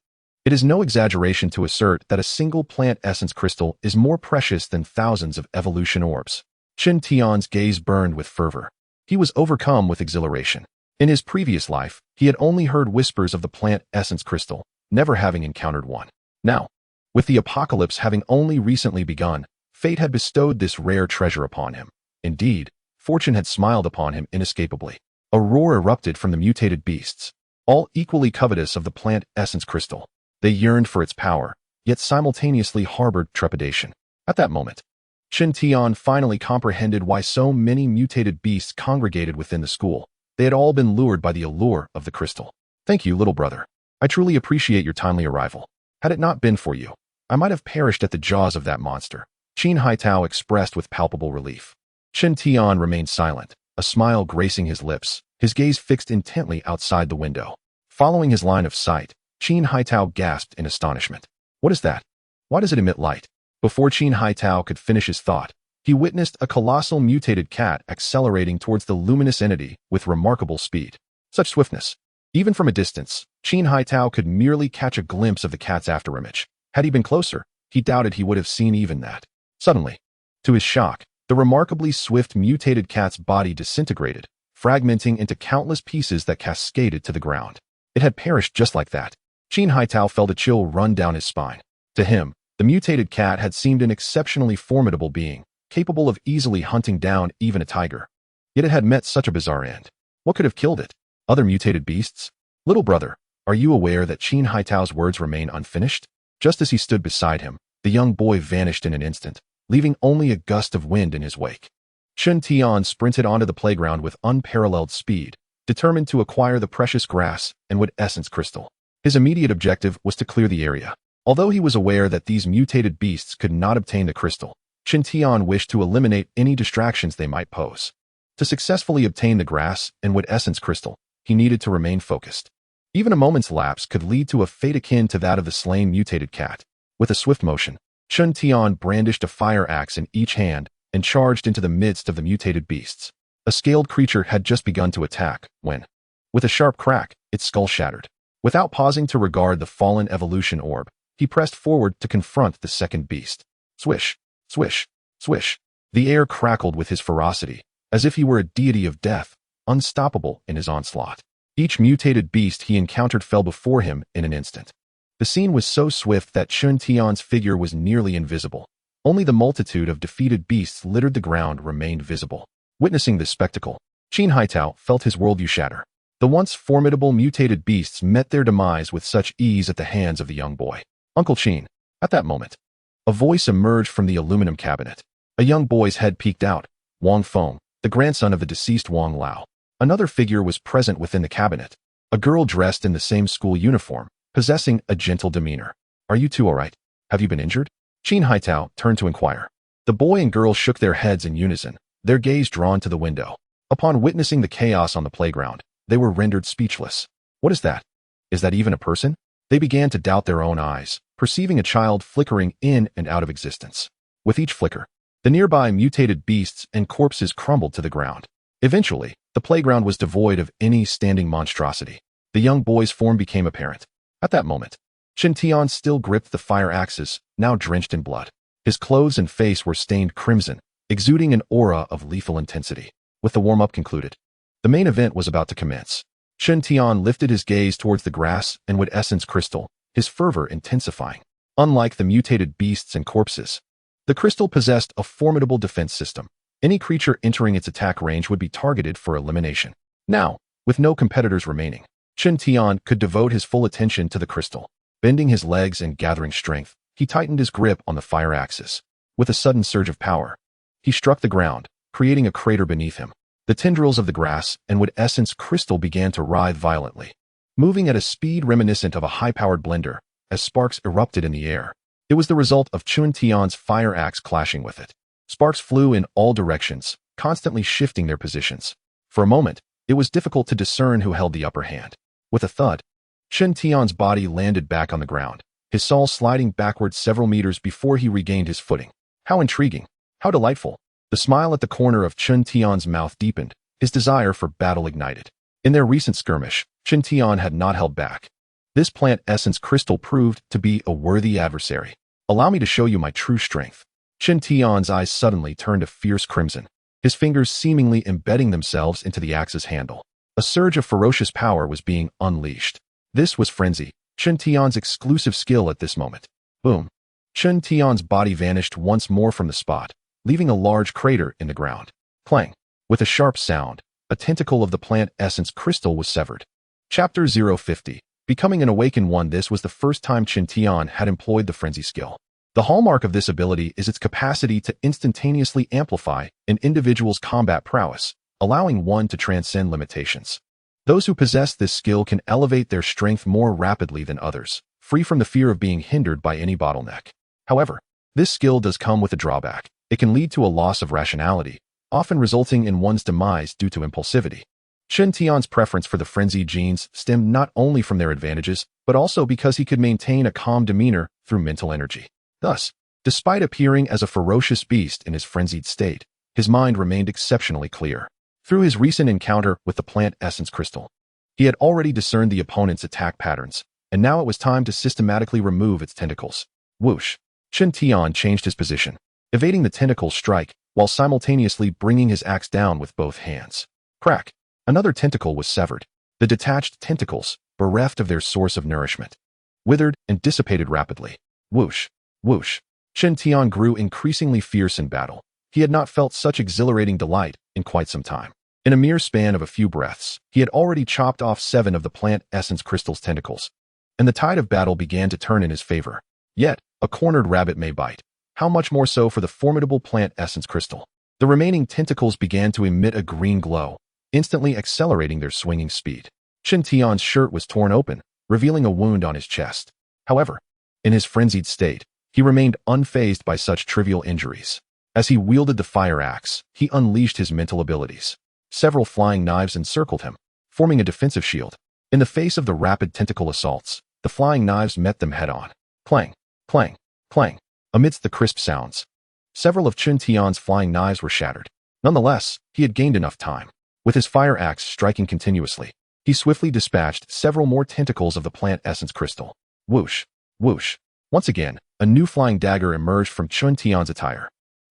It is no exaggeration to assert that a single Plant Essence Crystal is more precious than thousands of evolution orbs. Chun Tian's gaze burned with fervor. He was overcome with exhilaration. In his previous life, he had only heard whispers of the Plant Essence Crystal, never having encountered one. Now, with the apocalypse having only recently begun, fate had bestowed this rare treasure upon him. Indeed, fortune had smiled upon him inescapably. A roar erupted from the mutated beasts, all equally covetous of the Plant Essence Crystal. They yearned for its power, yet simultaneously harbored trepidation. At that moment, Chun Tian finally comprehended why so many mutated beasts congregated within the school. They had all been lured by the allure of the crystal. Thank you, little brother. I truly appreciate your timely arrival. Had it not been for you, I might have perished at the jaws of that monster, Qin Haitao expressed with palpable relief. Chun Tian remained silent, a smile gracing his lips, his gaze fixed intently outside the window. Following his line of sight, Qin Haitao gasped in astonishment. What is that? Why does it emit light? Before Qin Haitao could finish his thought, he witnessed a colossal mutated cat accelerating towards the luminous entity with remarkable speed. Such swiftness. Even from a distance, Qin Haitao could merely catch a glimpse of the cat's afterimage. Had he been closer, he doubted he would have seen even that. Suddenly, to his shock, the remarkably swift mutated cat's body disintegrated, fragmenting into countless pieces that cascaded to the ground. It had perished just like that. Qin Haitao felt a chill run down his spine. To him, the mutated cat had seemed an exceptionally formidable being, capable of easily hunting down even a tiger. Yet it had met such a bizarre end. What could have killed it? Other mutated beasts? Little brother, are you aware that Qin Haitao's words remain unfinished? Just as he stood beside him, the young boy vanished in an instant, leaving only a gust of wind in his wake. Chun Tian sprinted onto the playground with unparalleled speed, determined to acquire the precious grass and wood essence crystal. His immediate objective was to clear the area. Although he was aware that these mutated beasts could not obtain the crystal, Qin Tian wished to eliminate any distractions they might pose. To successfully obtain the grass and wood essence crystal, he needed to remain focused. Even a moment's lapse could lead to a fate akin to that of the slain mutated cat. With a swift motion, Qin Tian brandished a fire axe in each hand and charged into the midst of the mutated beasts. A scaled creature had just begun to attack when, with a sharp crack, its skull shattered. Without pausing to regard the fallen evolution orb, he pressed forward to confront the second beast. Swish, swish, swish. The air crackled with his ferocity, as if he were a deity of death, unstoppable in his onslaught. Each mutated beast he encountered fell before him in an instant. The scene was so swift that Qin Tian's figure was nearly invisible. Only the multitude of defeated beasts littered the ground remained visible. Witnessing this spectacle, Qin Haitao felt his worldview shatter. The once formidable mutated beasts met their demise with such ease at the hands of the young boy. Uncle Qin. At that moment, a voice emerged from the aluminum cabinet. A young boy's head peeked out. Wang Feng, the grandson of the deceased Wang Lao. Another figure was present within the cabinet. A girl dressed in the same school uniform, possessing a gentle demeanor. Are you two all right? Have you been injured? Qin Haitao turned to inquire. The boy and girl shook their heads in unison, their gaze drawn to the window. Upon witnessing the chaos on the playground, they were rendered speechless. What is that? Is that even a person? They began to doubt their own eyes, perceiving a child flickering in and out of existence. With each flicker, the nearby mutated beasts and corpses crumbled to the ground. Eventually, the playground was devoid of any standing monstrosity. The young boy's form became apparent. At that moment, Qin Tian still gripped the fire axes, now drenched in blood. His clothes and face were stained crimson, exuding an aura of lethal intensity. With the warm-up concluded, the main event was about to commence. Qin Tian lifted his gaze towards the grass and wood essence crystal, his fervor intensifying. Unlike the mutated beasts and corpses, the crystal possessed a formidable defense system. Any creature entering its attack range would be targeted for elimination. Now, with no competitors remaining, Qin Tian could devote his full attention to the crystal. Bending his legs and gathering strength, he tightened his grip on the fire axis. With a sudden surge of power, he struck the ground, creating a crater beneath him. The tendrils of the grass and wood essence crystal began to writhe violently, moving at a speed reminiscent of a high-powered blender, as sparks erupted in the air. It was the result of Qin Tian's fire axe clashing with it. Sparks flew in all directions, constantly shifting their positions. For a moment, it was difficult to discern who held the upper hand. With a thud, Qin Tian's body landed back on the ground, his soul sliding backward several meters before he regained his footing. How intriguing! How delightful! The smile at the corner of Qin Tian's mouth deepened, his desire for battle ignited. In their recent skirmish, Qin Tian had not held back. This plant essence crystal proved to be a worthy adversary. Allow me to show you my true strength. Qin Tian's eyes suddenly turned a fierce crimson, his fingers seemingly embedding themselves into the axe's handle. A surge of ferocious power was being unleashed. This was frenzy, Qin Tian's exclusive skill at this moment. Boom. Qin Tian's body vanished once more from the spot, leaving a large crater in the ground. Clang. With a sharp sound, a tentacle of the plant essence crystal was severed. Chapter 050. Becoming an awakened one. This was the first time Qin Tian had employed the frenzy skill. The hallmark of this ability is its capacity to instantaneously amplify an individual's combat prowess, allowing one to transcend limitations. Those who possess this skill can elevate their strength more rapidly than others, free from the fear of being hindered by any bottleneck. However, this skill does come with a drawback. It can lead to a loss of rationality, often resulting in one's demise due to impulsivity. Qin Tian's preference for the frenzy genes stemmed not only from their advantages, but also because he could maintain a calm demeanor through mental energy. Thus, despite appearing as a ferocious beast in his frenzied state, his mind remained exceptionally clear. Through his recent encounter with the plant essence crystal, he had already discerned the opponent's attack patterns, and now it was time to systematically remove its tentacles. Whoosh! Qin Tian changed his position, evading the tentacle's strike while simultaneously bringing his axe down with both hands. Crack! Another tentacle was severed. The detached tentacles, bereft of their source of nourishment, withered and dissipated rapidly. Whoosh! Whoosh! Qin Tian grew increasingly fierce in battle. He had not felt such exhilarating delight in quite some time. In a mere span of a few breaths, he had already chopped off 7 of the plant essence crystal's tentacles, and the tide of battle began to turn in his favor. Yet, a cornered rabbit may bite. How much more so for the formidable plant essence crystal? The remaining tentacles began to emit a green glow, instantly accelerating their swinging speed. Qin Tian's shirt was torn open, revealing a wound on his chest. However, in his frenzied state, he remained unfazed by such trivial injuries. As he wielded the fire axe, he unleashed his mental abilities. Several flying knives encircled him, forming a defensive shield. In the face of the rapid tentacle assaults, the flying knives met them head-on. Clang, clang, clang. Amidst the crisp sounds, several of Chen Tian's flying knives were shattered. Nonetheless, he had gained enough time. With his fire axe striking continuously, he swiftly dispatched several more tentacles of the plant essence crystal. Whoosh, whoosh. Once again, a new flying dagger emerged from Chen Tian's attire.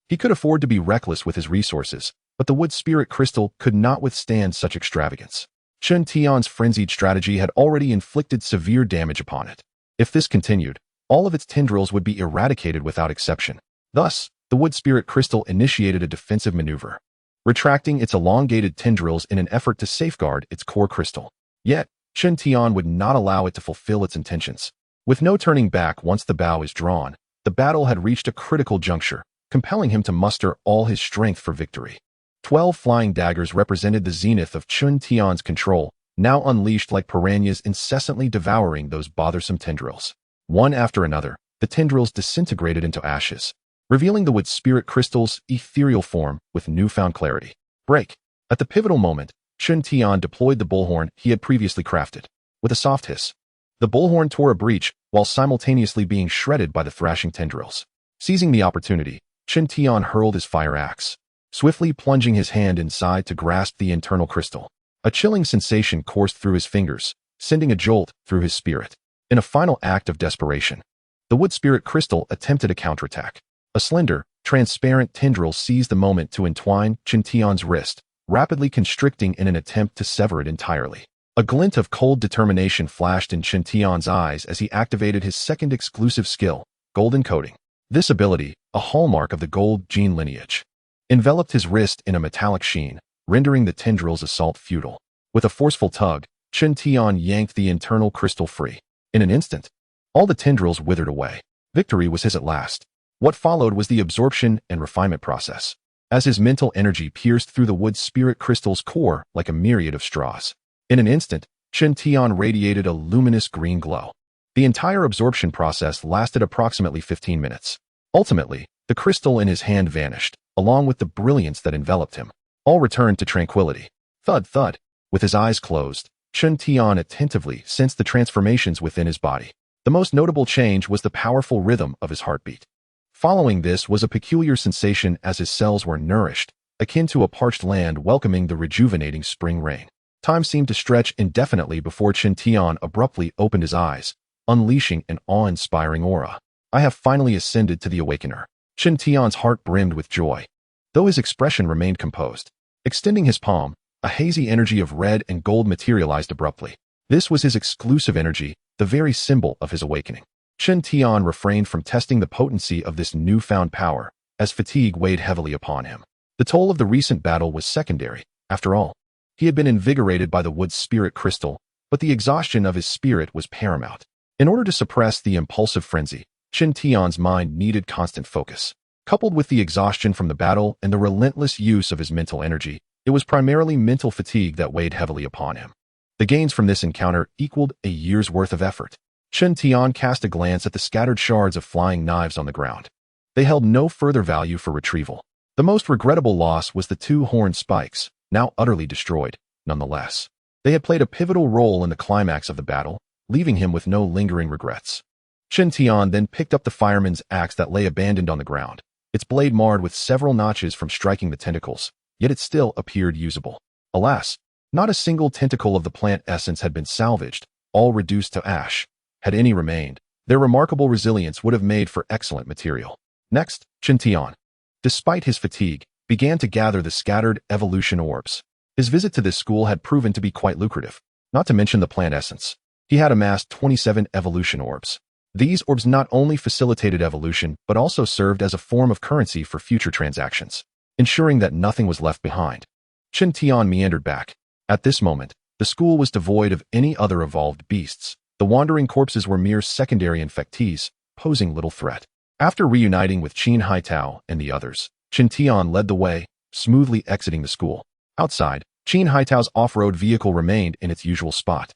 He could afford to be reckless with his resources, but the wood spirit crystal could not withstand such extravagance. Chen Tian's frenzied strategy had already inflicted severe damage upon it. If this continued, all of its tendrils would be eradicated without exception. Thus, the wood spirit crystal initiated a defensive maneuver, retracting its elongated tendrils in an effort to safeguard its core crystal. Yet, Chen Tian would not allow it to fulfill its intentions. With no turning back once the bow is drawn, the battle had reached a critical juncture, compelling him to muster all his strength for victory. 12 flying daggers represented the zenith of Chen Tian's control, now unleashed like piranhas incessantly devouring those bothersome tendrils. One after another, the tendrils disintegrated into ashes, revealing the wood spirit crystal's ethereal form with newfound clarity. Break. At the pivotal moment, Chen Tian deployed the bullhorn he had previously crafted. With a soft hiss, the bullhorn tore a breach while simultaneously being shredded by the thrashing tendrils. Seizing the opportunity, Chen Tian hurled his fire axe, swiftly plunging his hand inside to grasp the internal crystal. A chilling sensation coursed through his fingers, sending a jolt through his spirit. In a final act of desperation, the wood spirit crystal attempted a counterattack. A slender, transparent tendril seized the moment to entwine Chen Tian's wrist, rapidly constricting in an attempt to sever it entirely. A glint of cold determination flashed in Chen Tian's eyes as he activated his second exclusive skill, Golden Coating. This ability, a hallmark of the Gold gene lineage, enveloped his wrist in a metallic sheen, rendering the tendril's assault futile. With a forceful tug, Chen Tian yanked the internal crystal free. In an instant, all the tendrils withered away. Victory was his at last. What followed was the absorption and refinement process, as his mental energy pierced through the wood spirit crystal's core like a myriad of straws. In an instant, Chen Tian radiated a luminous green glow. The entire absorption process lasted approximately 15 minutes. Ultimately, the crystal in his hand vanished, along with the brilliance that enveloped him. All returned to tranquility. Thud, thud. With his eyes closed, Chen Tian attentively sensed the transformations within his body. The most notable change was the powerful rhythm of his heartbeat. Following this was a peculiar sensation as his cells were nourished, akin to a parched land welcoming the rejuvenating spring rain. Time seemed to stretch indefinitely before Chen Tian abruptly opened his eyes, unleashing an awe-inspiring aura. I have finally ascended to the Awakener. Chen Tian's heart brimmed with joy, though his expression remained composed. Extending his palm, a hazy energy of red and gold materialized abruptly. This was his exclusive energy, the very symbol of his awakening. Chen Tian refrained from testing the potency of this newfound power, as fatigue weighed heavily upon him. The toll of the recent battle was secondary, after all. He had been invigorated by the wood spirit crystal, but the exhaustion of his spirit was paramount. In order to suppress the impulsive frenzy, Chen Tian's mind needed constant focus. Coupled with the exhaustion from the battle and the relentless use of his mental energy, it was primarily mental fatigue that weighed heavily upon him. The gains from this encounter equaled a year's worth of effort. Chen Tian cast a glance at the scattered shards of flying knives on the ground. They held no further value for retrieval. The most regrettable loss was the 2 horned spikes, now utterly destroyed. Nonetheless, they had played a pivotal role in the climax of the battle, leaving him with no lingering regrets. Chen Tian then picked up the fireman's axe that lay abandoned on the ground, its blade marred with several notches from striking the tentacles, yet it still appeared usable. Alas, not a single tentacle of the plant essence had been salvaged, all reduced to ash. Had any remained, their remarkable resilience would have made for excellent material. Next, Chen Tian, despite his fatigue, began to gather the scattered evolution orbs. His visit to this school had proven to be quite lucrative, not to mention the plant essence. He had amassed 27 evolution orbs. These orbs not only facilitated evolution, but also served as a form of currency for future transactions, ensuring that nothing was left behind. Chen Tian meandered back. At this moment, the school was devoid of any other evolved beasts. The wandering corpses were mere secondary infectees, posing little threat. After reuniting with Qin Haitao and the others, Chen Tian led the way, smoothly exiting the school. Outside, Qin Haitao's off-road vehicle remained in its usual spot.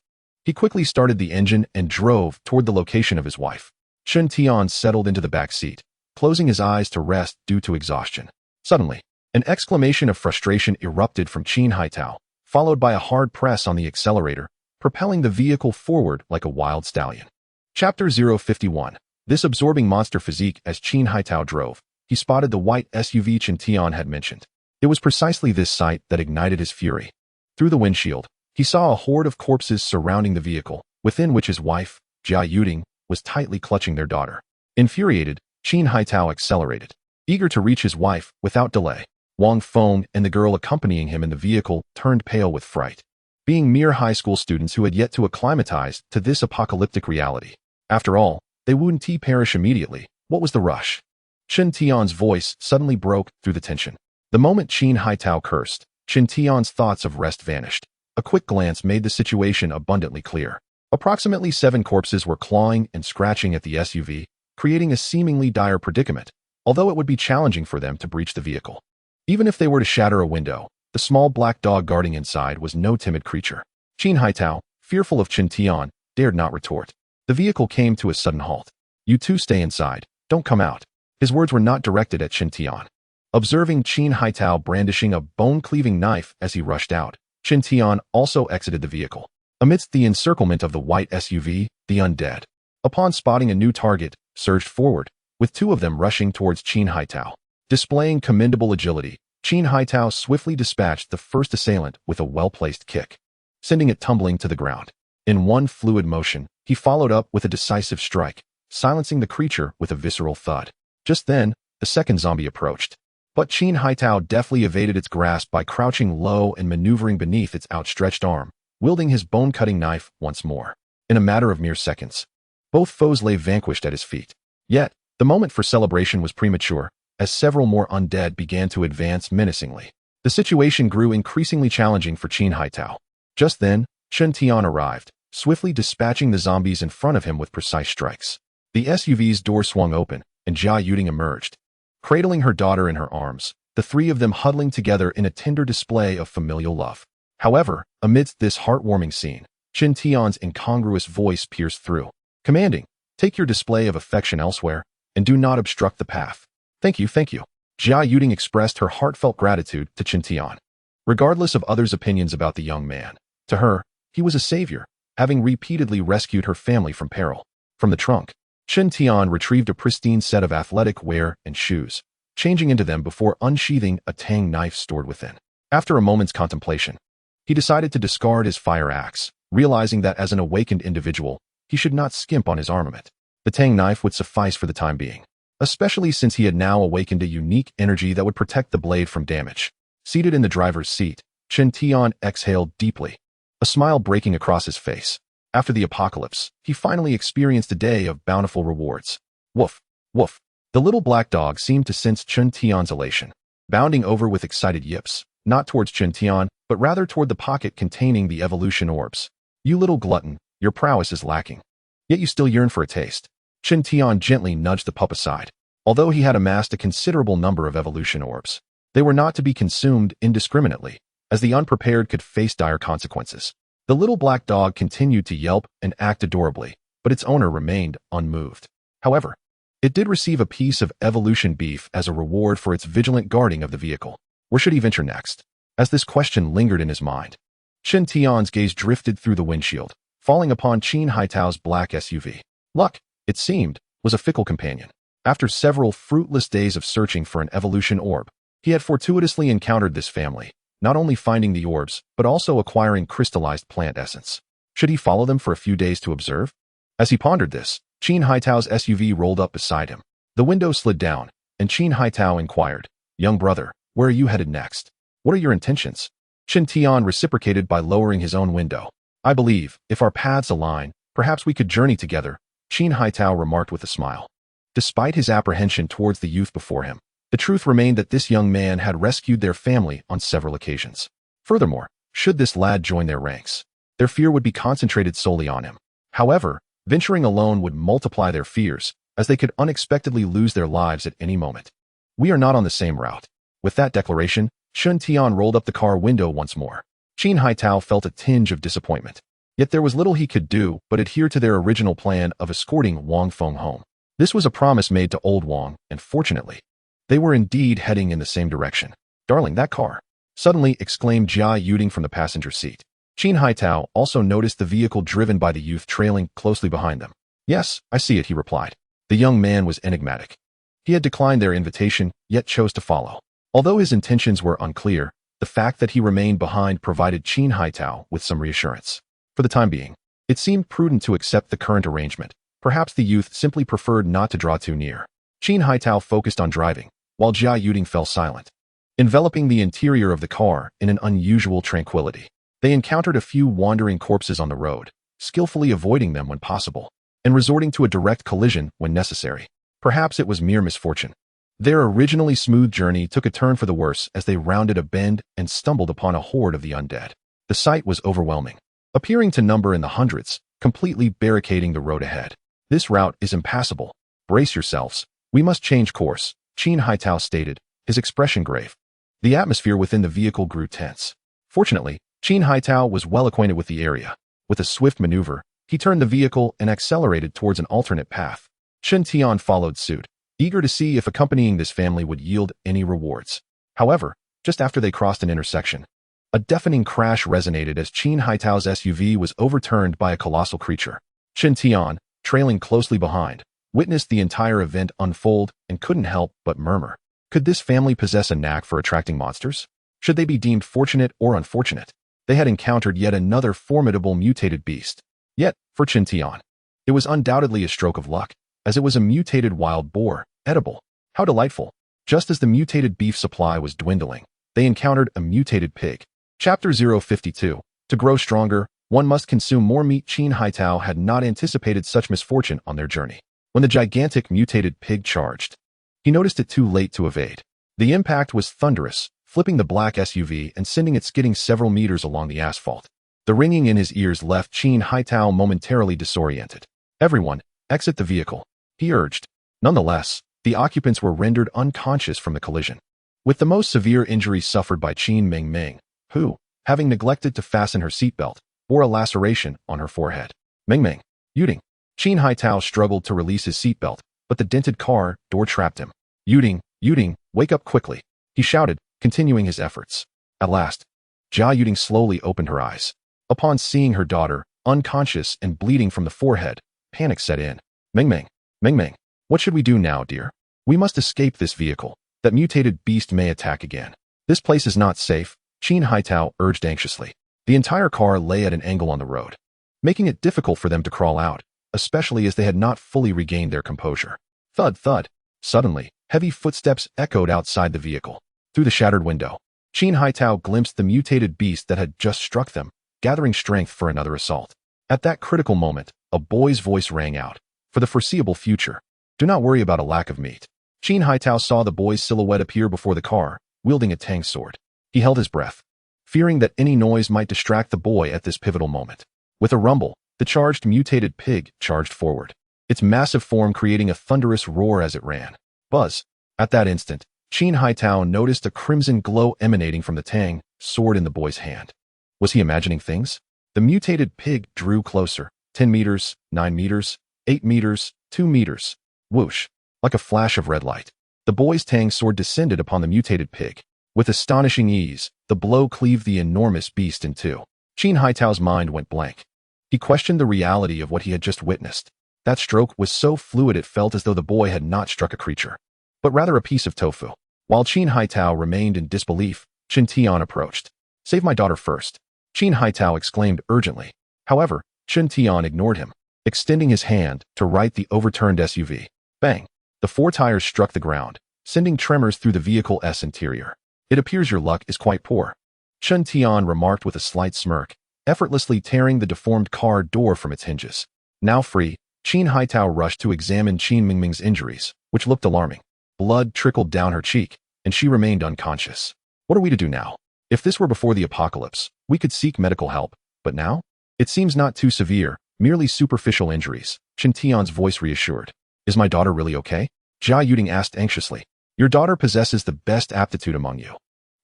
He quickly started the engine and drove toward the location of his wife. Chen Tian settled into the back seat, closing his eyes to rest due to exhaustion. Suddenly, an exclamation of frustration erupted from Qin Haitao, followed by a hard press on the accelerator, propelling the vehicle forward like a wild stallion. Chapter 051. This absorbing monster physique. As Qin Haitao drove, he spotted the white SUV Chen Tian had mentioned. It was precisely this sight that ignited his fury. Through the windshield, he saw a horde of corpses surrounding the vehicle, within which his wife, Jia Yuding, was tightly clutching their daughter. Infuriated, Qin Haitao accelerated. Eager to reach his wife without delay, Wang Feng and the girl accompanying him in the vehicle turned pale with fright. Being mere high school students who had yet to acclimatize to this apocalyptic reality. After all, they wouldn't perish immediately. What was the rush? Chen Tian's voice suddenly broke through the tension. The moment Qin Haitao cursed, Chen Tian's thoughts of rest vanished. A quick glance made the situation abundantly clear. Approximately 7 corpses were clawing and scratching at the SUV, creating a seemingly dire predicament, although it would be challenging for them to breach the vehicle. Even if they were to shatter a window, the small black dog guarding inside was no timid creature. Qin Haitao, fearful of Chen Tian, dared not retort. The vehicle came to a sudden halt. "You two stay inside, don't come out." His words were not directed at Chen Tian. Observing Qin Haitao brandishing a bone-cleaving knife as he rushed out, Chen Tian also exited the vehicle. Amidst the encirclement of the white SUV, the undead, upon spotting a new target, surged forward, with 2 of them rushing towards Qin Haitao. Displaying commendable agility, Qin Haitao swiftly dispatched the first assailant with a well-placed kick, sending it tumbling to the ground. In one fluid motion, he followed up with a decisive strike, silencing the creature with a visceral thud. Just then, the second zombie approached. But Qin Haitao deftly evaded its grasp by crouching low and maneuvering beneath its outstretched arm, wielding his bone-cutting knife once more. In a matter of mere seconds, both foes lay vanquished at his feet. Yet, the moment for celebration was premature, as several more undead began to advance menacingly. The situation grew increasingly challenging for Qin Haitao. Just then, Chen Tian arrived, swiftly dispatching the zombies in front of him with precise strikes. The SUV's door swung open, and Jia Yuding emerged. Cradling her daughter in her arms, the 3 of them huddling together in a tender display of familial love. However, amidst this heartwarming scene, Chen Tian's incongruous voice pierced through, commanding, "Take your display of affection elsewhere, and do not obstruct the path." Thank you. Jia Yuding expressed her heartfelt gratitude to Chen Tian. Regardless of others' opinions about the young man, to her, he was a savior, having repeatedly rescued her family from peril. From the trunk, Chen Tian retrieved a pristine set of athletic wear and shoes, changing into them before unsheathing a tang knife stored within. After a moment's contemplation, he decided to discard his fire axe, realizing that as an awakened individual, he should not skimp on his armament. The tang knife would suffice for the time being, especially since he had now awakened a unique energy that would protect the blade from damage. Seated in the driver's seat, Chen Tian exhaled deeply, a smile breaking across his face. After the apocalypse, he finally experienced a day of bountiful rewards. Woof, woof. The little black dog seemed to sense Chen Tian's elation, bounding over with excited yips, not towards Chen Tian, but rather toward the pocket containing the evolution orbs. "You little glutton, your prowess is lacking. Yet you still yearn for a taste." Chen Tian gently nudged the pup aside. Although he had amassed a considerable number of evolution orbs, they were not to be consumed indiscriminately, as the unprepared could face dire consequences. The little black dog continued to yelp and act adorably, but its owner remained unmoved. However, it did receive a piece of evolution beef as a reward for its vigilant guarding of the vehicle. Where should he venture next? As this question lingered in his mind, Chen Tian's gaze drifted through the windshield, falling upon Qin Haitao's black SUV. Luck, it seemed, was a fickle companion. After several fruitless days of searching for an evolution orb, he had fortuitously encountered this family, not only finding the orbs, but also acquiring crystallized plant essence. Should he follow them for a few days to observe? As he pondered this, Qin Haitao's SUV rolled up beside him. The window slid down, and Qin Haitao inquired, "Young brother, where are you headed next? What are your intentions?" Chen Tian reciprocated by lowering his own window. "I believe, if our paths align, perhaps we could journey together," Qin Haitao remarked with a smile. Despite his apprehension towards the youth before him, the truth remained that this young man had rescued their family on several occasions. Furthermore, should this lad join their ranks, their fear would be concentrated solely on him. However, venturing alone would multiply their fears, as they could unexpectedly lose their lives at any moment. "We are not on the same route." With that declaration, Chen Tian rolled up the car window once more. Qin Haitao felt a tinge of disappointment. Yet there was little he could do but adhere to their original plan of escorting Wang Feng home. This was a promise made to old Wang, and fortunately, they were indeed heading in the same direction. "Darling, that car!" suddenly exclaimed Jia Yuding from the passenger seat. Qin Haitao also noticed the vehicle driven by the youth trailing closely behind them. "Yes, I see it," he replied. The young man was enigmatic. He had declined their invitation, yet chose to follow. Although his intentions were unclear, the fact that he remained behind provided Qin Haitao with some reassurance. For the time being, it seemed prudent to accept the current arrangement. Perhaps the youth simply preferred not to draw too near. Qin Haitao focused on driving, while Jia Yuding fell silent, enveloping the interior of the car in an unusual tranquility. They encountered a few wandering corpses on the road, skillfully avoiding them when possible, and resorting to a direct collision when necessary. Perhaps it was mere misfortune. Their originally smooth journey took a turn for the worse as they rounded a bend and stumbled upon a horde of the undead. The sight was overwhelming, appearing to number in the hundreds, completely barricading the road ahead. "This route is impassable. Brace yourselves. We must change course," Qin Haitao stated, his expression grave. The atmosphere within the vehicle grew tense. Fortunately, Qin Haitao was well acquainted with the area. With a swift maneuver, he turned the vehicle and accelerated towards an alternate path. Chen Tian followed suit, eager to see if accompanying this family would yield any rewards. However, just after they crossed an intersection, a deafening crash resonated as Qin Haitao's SUV was overturned by a colossal creature. Chen Tian, trailing closely behind, witnessed the entire event unfold and couldn't help but murmur. Could this family possess a knack for attracting monsters? Should they be deemed fortunate or unfortunate? They had encountered yet another formidable mutated beast. Yet, for Chen Tian, it was undoubtedly a stroke of luck, as it was a mutated wild boar, edible. How delightful! Just as the mutated beef supply was dwindling, they encountered a mutated pig. Chapter 052. To grow stronger, one must consume more meat. Qin Haitao had not anticipated such misfortune on their journey. When the gigantic mutated pig charged, he noticed it too late to evade. The impact was thunderous, flipping the black SUV and sending it skidding several meters along the asphalt. The ringing in his ears left Qin Haitao momentarily disoriented. "Everyone, exit the vehicle," he urged. Nonetheless, the occupants were rendered unconscious from the collision, with the most severe injuries suffered by Qin Mingming, who, having neglected to fasten her seatbelt, bore a laceration on her forehead. "Mingming, Yuding." Qin Haitao struggled to release his seatbelt, but the dented car door trapped him. Yuding, wake up quickly," he shouted, continuing his efforts. At last, Jia Yuding slowly opened her eyes. Upon seeing her daughter, unconscious and bleeding from the forehead, panic set in. Mingming, what should we do now, dear? We must escape this vehicle. That mutated beast may attack again. This place is not safe," Qin Haitao urged anxiously. The entire car lay at an angle on the road, making it difficult for them to crawl out, especially as they had not fully regained their composure. Thud, thud. Suddenly, heavy footsteps echoed outside the vehicle. Through the shattered window, Qin Haitao glimpsed the mutated beast that had just struck them, gathering strength for another assault. At that critical moment, a boy's voice rang out. "For the foreseeable future, do not worry about a lack of meat." Qin Haitao saw the boy's silhouette appear before the car, wielding a tang sword. He held his breath, fearing that any noise might distract the boy at this pivotal moment. With a rumble, the charged mutated pig charged forward, its massive form creating a thunderous roar as it ran. Buzz! At that instant, Qin Haitao noticed a crimson glow emanating from the tang sword in the boy's hand. Was he imagining things? The mutated pig drew closer. 10 meters, 9 meters, 8 meters, 2 meters. Whoosh! Like a flash of red light, the boy's tang sword descended upon the mutated pig. With astonishing ease, the blow cleaved the enormous beast in two. Qin Haitao's mind went blank. He questioned the reality of what he had just witnessed. That stroke was so fluid it felt as though the boy had not struck a creature, but rather a piece of tofu. While Qin Haitao remained in disbelief, Chen Tian approached. "Save my daughter first," Qin Haitao exclaimed urgently. However, Chen Tian ignored him, extending his hand to right the overturned SUV. Bang! The four tires struck the ground, sending tremors through the vehicle's interior. "It appears your luck is quite poor," Chen Tian remarked with a slight smirk, effortlessly tearing the deformed car door from its hinges. Now free, Qin Haitao rushed to examine Qin Mingming's injuries, which looked alarming. Blood trickled down her cheek, and she remained unconscious. "What are we to do now? If this were before the apocalypse, we could seek medical help, but now? It seems not too severe, merely superficial injuries," Chen Tian's voice reassured. "Is my daughter really okay?" Jia Yuding asked anxiously. "Your daughter possesses the best aptitude among you.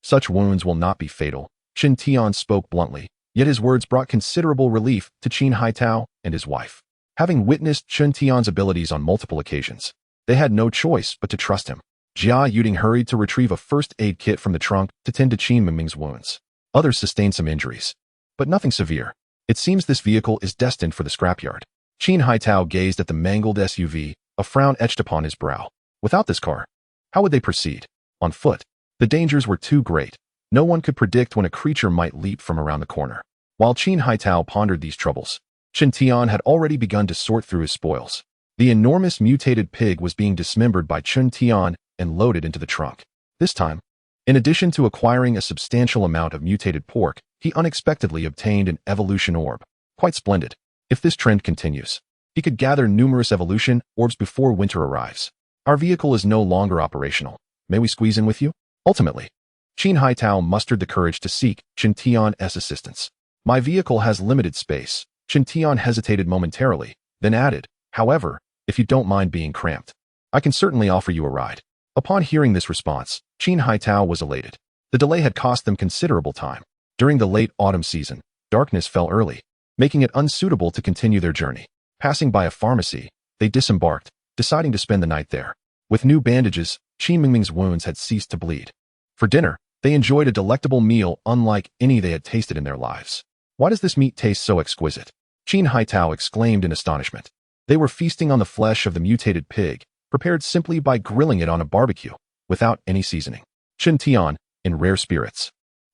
Such wounds will not be fatal," Chen Tian spoke bluntly, Yet his words brought considerable relief to Qin Haitao and his wife. Having witnessed Chen Tian's abilities on multiple occasions, they had no choice but to trust him. Jia Yuding hurried to retrieve a first aid kit from the trunk to tend to Qin Mingming's wounds. Others sustained some injuries, but nothing severe. It seems this vehicle is destined for the scrapyard. Qin Haitao gazed at the mangled SUV, a frown etched upon his brow. Without this car, how would they proceed? On foot. The dangers were too great. No one could predict when a creature might leap from around the corner. While Qin Haitao pondered these troubles, Chen Tian had already begun to sort through his spoils. The enormous mutated pig was being dismembered by Chen Tian and loaded into the trunk. This time, in addition to acquiring a substantial amount of mutated pork, he unexpectedly obtained an evolution orb. Quite splendid. If this trend continues, he could gather numerous evolution orbs before winter arrives. Our vehicle is no longer operational. May we squeeze in with you? Ultimately, Qin Haitao mustered the courage to seek Chen Tian's assistance. My vehicle has limited space. Chen Tian hesitated momentarily, then added, however, if you don't mind being cramped, I can certainly offer you a ride. Upon hearing this response, Qin Haitao was elated. The delay had cost them considerable time. During the late autumn season, darkness fell early, making it unsuitable to continue their journey. Passing by a pharmacy, they disembarked, deciding to spend the night there. With new bandages, Qin Mingming's wounds had ceased to bleed. For dinner, they enjoyed a delectable meal unlike any they had tasted in their lives. Why does this meat taste so exquisite? Qin Haitao exclaimed in astonishment. They were feasting on the flesh of the mutated pig, prepared simply by grilling it on a barbecue, without any seasoning. Chen Tian, in rare spirits,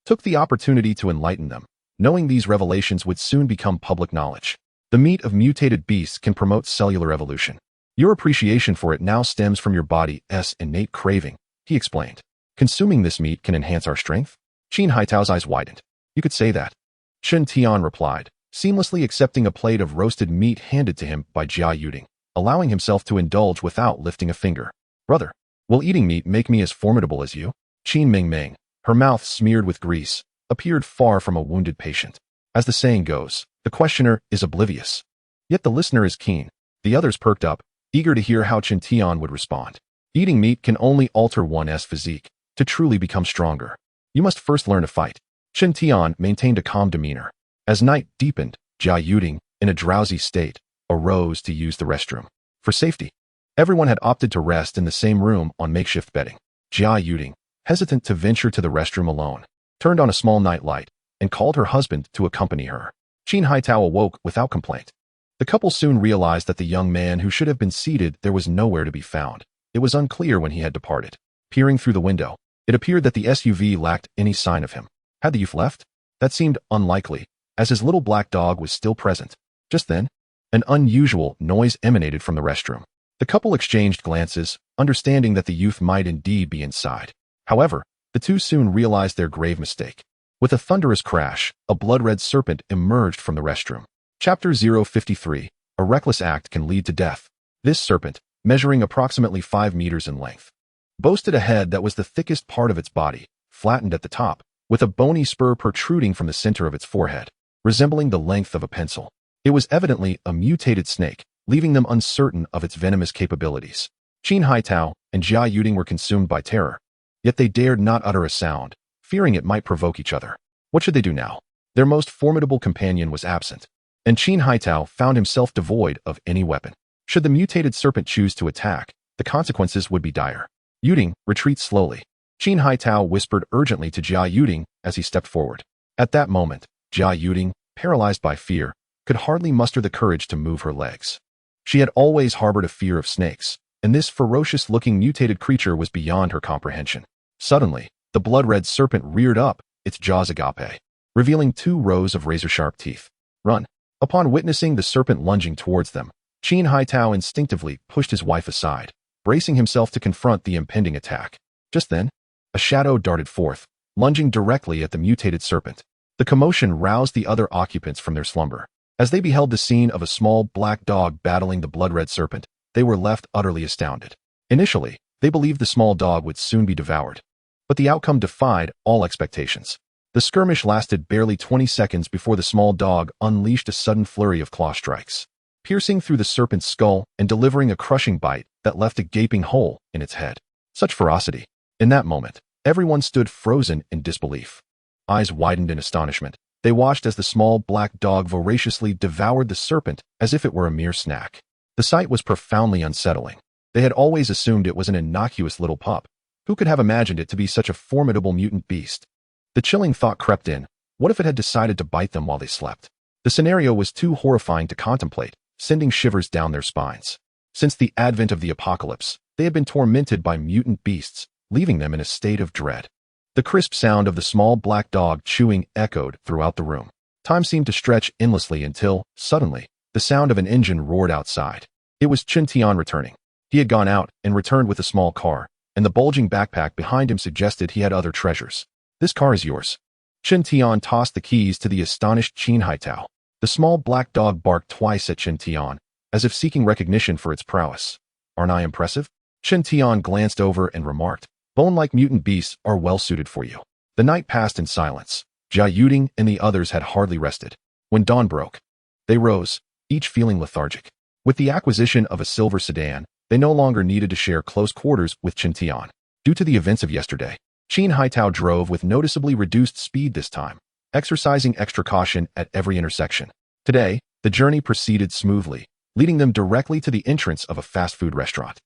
took the opportunity to enlighten them, knowing these revelations would soon become public knowledge. The meat of mutated beasts can promote cellular evolution. Your appreciation for it now stems from your body's innate craving, he explained. Consuming this meat can enhance our strength? Qin Haitao's eyes widened. You could say that. Chen Tian replied, seamlessly accepting a plate of roasted meat handed to him by Jia Yuding, allowing himself to indulge without lifting a finger. Brother, will eating meat make me as formidable as you? Qin Mingming, her mouth smeared with grease, appeared far from a wounded patient. As the saying goes, the questioner is oblivious. Yet the listener is keen. The others perked up, eager to hear how Chen Tian would respond. Eating meat can only alter one's physique. To truly become stronger, you must first learn to fight. Chen Tian maintained a calm demeanor. As night deepened, Jia Yuding, in a drowsy state, arose to use the restroom. For safety, everyone had opted to rest in the same room on makeshift bedding. Jia Yuding, hesitant to venture to the restroom alone, turned on a small night light and called her husband to accompany her. Qin Haitao awoke without complaint. The couple soon realized that the young man who should have been seated there was nowhere to be found. It was unclear when he had departed. Peering through the window, it appeared that the SUV lacked any sign of him. Had the youth left? That seemed unlikely, as his little black dog was still present. Just then, an unusual noise emanated from the restroom. The couple exchanged glances, understanding that the youth might indeed be inside. However, the two soon realized their grave mistake. With a thunderous crash, a blood-red serpent emerged from the restroom. Chapter 053, A Reckless Act Can Lead to Death. This serpent, measuring approximately 5 meters in length, boasted a head that was the thickest part of its body, flattened at the top, with a bony spur protruding from the center of its forehead, resembling the length of a pencil. It was evidently a mutated snake, leaving them uncertain of its venomous capabilities. Qin Haitao and Jia Yuding were consumed by terror, yet they dared not utter a sound, fearing it might provoke each other. What should they do now? Their most formidable companion was absent, and Qin Haitao found himself devoid of any weapon. Should the mutated serpent choose to attack, the consequences would be dire. Yuding, retreat slowly. Qin Haitao whispered urgently to Jia Yuding as he stepped forward. At that moment, Jia Yuding, paralyzed by fear, could hardly muster the courage to move her legs. She had always harbored a fear of snakes, and this ferocious-looking mutated creature was beyond her comprehension. Suddenly, the blood-red serpent reared up, its jaws agape, revealing 2 rows of razor-sharp teeth. Run! Upon witnessing the serpent lunging towards them, Qin Haitao instinctively pushed his wife aside, bracing himself to confront the impending attack. Just then, a shadow darted forth, lunging directly at the mutated serpent. The commotion roused the other occupants from their slumber. As they beheld the scene of a small black dog battling the blood-red serpent, they were left utterly astounded. Initially, they believed the small dog would soon be devoured, but the outcome defied all expectations. The skirmish lasted barely 20 seconds before the small dog unleashed a sudden flurry of claw strikes, piercing through the serpent's skull and delivering a crushing bite that left a gaping hole in its head. Such ferocity! In that moment, everyone stood frozen in disbelief. Eyes widened in astonishment, They watched as the small black dog voraciously devoured the serpent as if it were a mere snack. The sight was profoundly unsettling. They had always assumed it was an innocuous little pup. Who could have imagined it to be such a formidable mutant beast? The chilling thought crept in. What if it had decided to bite them while they slept? The scenario was too horrifying to contemplate, sending shivers down their spines. Since the advent of the apocalypse, they had been tormented by mutant beasts, leaving them in a state of dread. The crisp sound of the small black dog chewing echoed throughout the room. Time seemed to stretch endlessly until, suddenly, the sound of an engine roared outside. It was Chen Tian returning. He had gone out and returned with a small car, and the bulging backpack behind him suggested he had other treasures. This car is yours. Chen Tian tossed the keys to the astonished Qin Haitao. The small black dog barked twice at Chen Tian, as if seeking recognition for its prowess. Aren't I impressive? Chen Tian glanced over and remarked, bone-like mutant beasts are well suited for you. The night passed in silence. Jia Yuding and the others had hardly rested. When dawn broke, they rose, each feeling lethargic. With the acquisition of a silver sedan, they no longer needed to share close quarters with Chen Tian. Due to the events of yesterday, Qin Haitao drove with noticeably reduced speed this time, exercising extra caution at every intersection. Today, the journey proceeded smoothly, leading them directly to the entrance of a fast food restaurant.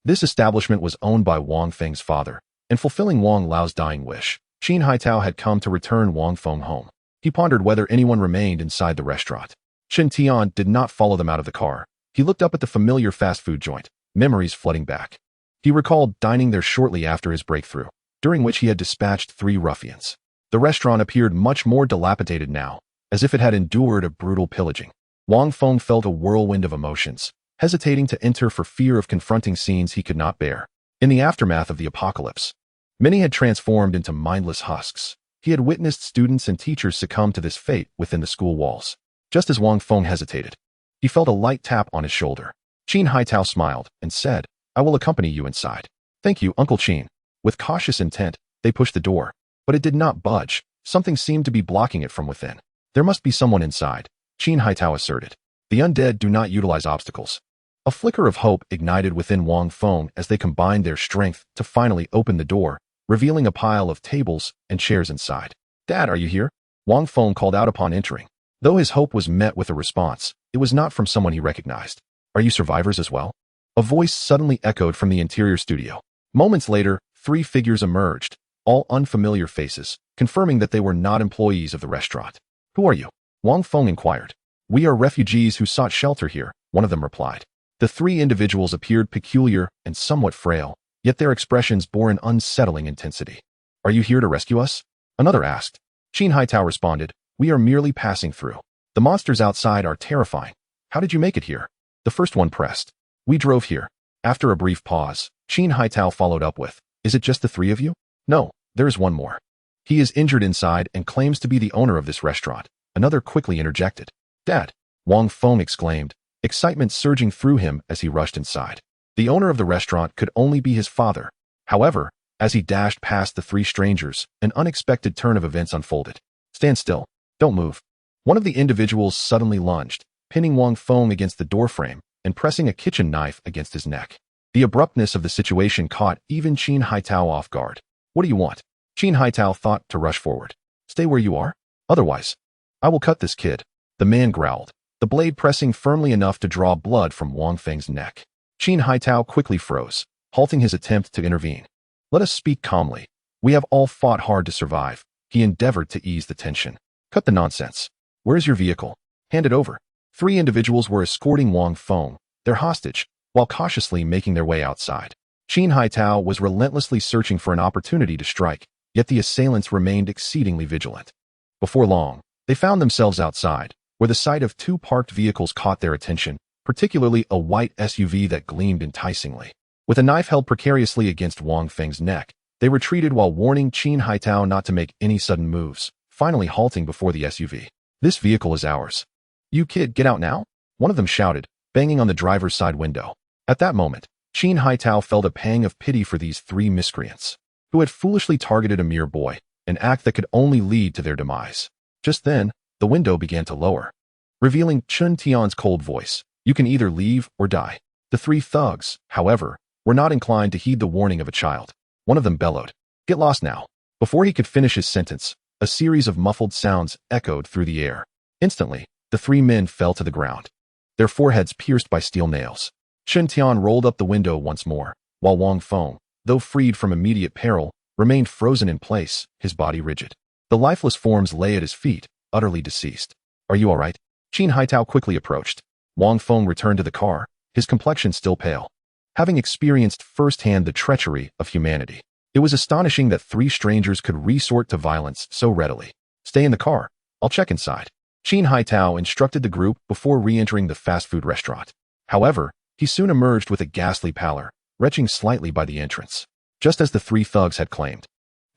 This establishment was owned by Wang Feng's father, and fulfilling Wang Lao's dying wish, Qin Haitao had come to return Wang Feng home. He pondered whether anyone remained inside the restaurant. Chen Tian did not follow them out of the car. He looked up at the familiar fast food joint, memories flooding back. He recalled dining there shortly after his breakthrough, during which he had dispatched 3 ruffians. The restaurant appeared much more dilapidated now, as if it had endured a brutal pillaging. Wang Feng felt a whirlwind of emotions, hesitating to enter for fear of confronting scenes he could not bear. In the aftermath of the apocalypse, many had transformed into mindless husks. He had witnessed students and teachers succumb to this fate within the school walls. Just as Wang Feng hesitated, he felt a light tap on his shoulder. Qin Haitao smiled and said, I will accompany you inside. Thank you, Uncle Qin. With cautious intent, they pushed the door, but it did not budge. Something seemed to be blocking it from within. There must be someone inside, Qin Haitao asserted. The undead do not utilize obstacles. A flicker of hope ignited within Wang Feng as they combined their strength to finally open the door, revealing a pile of tables and chairs inside. Dad, are you here? Wang Feng called out upon entering. Though his hope was met with a response, it was not from someone he recognized. Are you survivors as well? A voice suddenly echoed from the interior studio. Moments later, 3 figures emerged, all unfamiliar faces, confirming that they were not employees of the restaurant. Who are you? Wang Feng inquired. We are refugees who sought shelter here, one of them replied. The 3 individuals appeared peculiar and somewhat frail, yet their expressions bore an unsettling intensity. Are you here to rescue us? Another asked. Qin Haitao responded, we are merely passing through. The monsters outside are terrifying. How did you make it here? The first one pressed. We drove here. After a brief pause, Qin Haitao followed up with, is it just the 3 of you? No, there is one more. He is injured inside and claims to be the owner of this restaurant. Another quickly interjected. Dad, Wang Feng exclaimed, excitement surging through him as he rushed inside. The owner of the restaurant could only be his father. However, as he dashed past the 3 strangers, an unexpected turn of events unfolded. Stand still. Don't move. One of the individuals suddenly lunged, pinning Wang Feng against the doorframe and pressing a kitchen knife against his neck. The abruptness of the situation caught even Qin Haitao off guard. What do you want? Qin Haitao thought to rush forward. Stay where you are. Otherwise, I will cut this kid. The man growled, the blade pressing firmly enough to draw blood from Wang Feng's neck. Qin Haitao quickly froze, halting his attempt to intervene. Let us speak calmly. We have all fought hard to survive. He endeavored to ease the tension. Cut the nonsense. Where's your vehicle? Hand it over. 3 individuals were escorting Wang Feng, their hostage, while cautiously making their way outside. Qin Haitao was relentlessly searching for an opportunity to strike, yet the assailants remained exceedingly vigilant. Before long, they found themselves outside, where the sight of 2 parked vehicles caught their attention, particularly a white SUV that gleamed enticingly. With a knife held precariously against Wang Feng's neck, they retreated while warning Qin Haitao not to make any sudden moves, finally halting before the SUV. This vehicle is ours. You kid, get out now? One of them shouted, banging on the driver's side window. At that moment, Qin Haitao felt a pang of pity for these 3 miscreants, who had foolishly targeted a mere boy, an act that could only lead to their demise. Just then, the window began to lower, revealing Chen Tian's cold voice. You can either leave or die. The 3 thugs, however, were not inclined to heed the warning of a child. One of them bellowed, get lost now. Before he could finish his sentence, A series of muffled sounds echoed through the air. Instantly, the three men fell to the ground, their foreheads pierced by steel nails. Chen Tian rolled up the window once more, while Wang Feng, though freed from immediate peril, remained frozen in place, his body rigid. The lifeless forms lay at his feet, utterly deceased. Are you all right? Qin Haitao quickly approached. Wang Feng returned to the car, his complexion still pale. Having experienced firsthand the treachery of humanity, it was astonishing that three strangers could resort to violence so readily. Stay in the car. I'll check inside. Qin Haitao instructed the group before re-entering the fast food restaurant. However, he soon emerged with a ghastly pallor, retching slightly by the entrance. Just as the three thugs had claimed.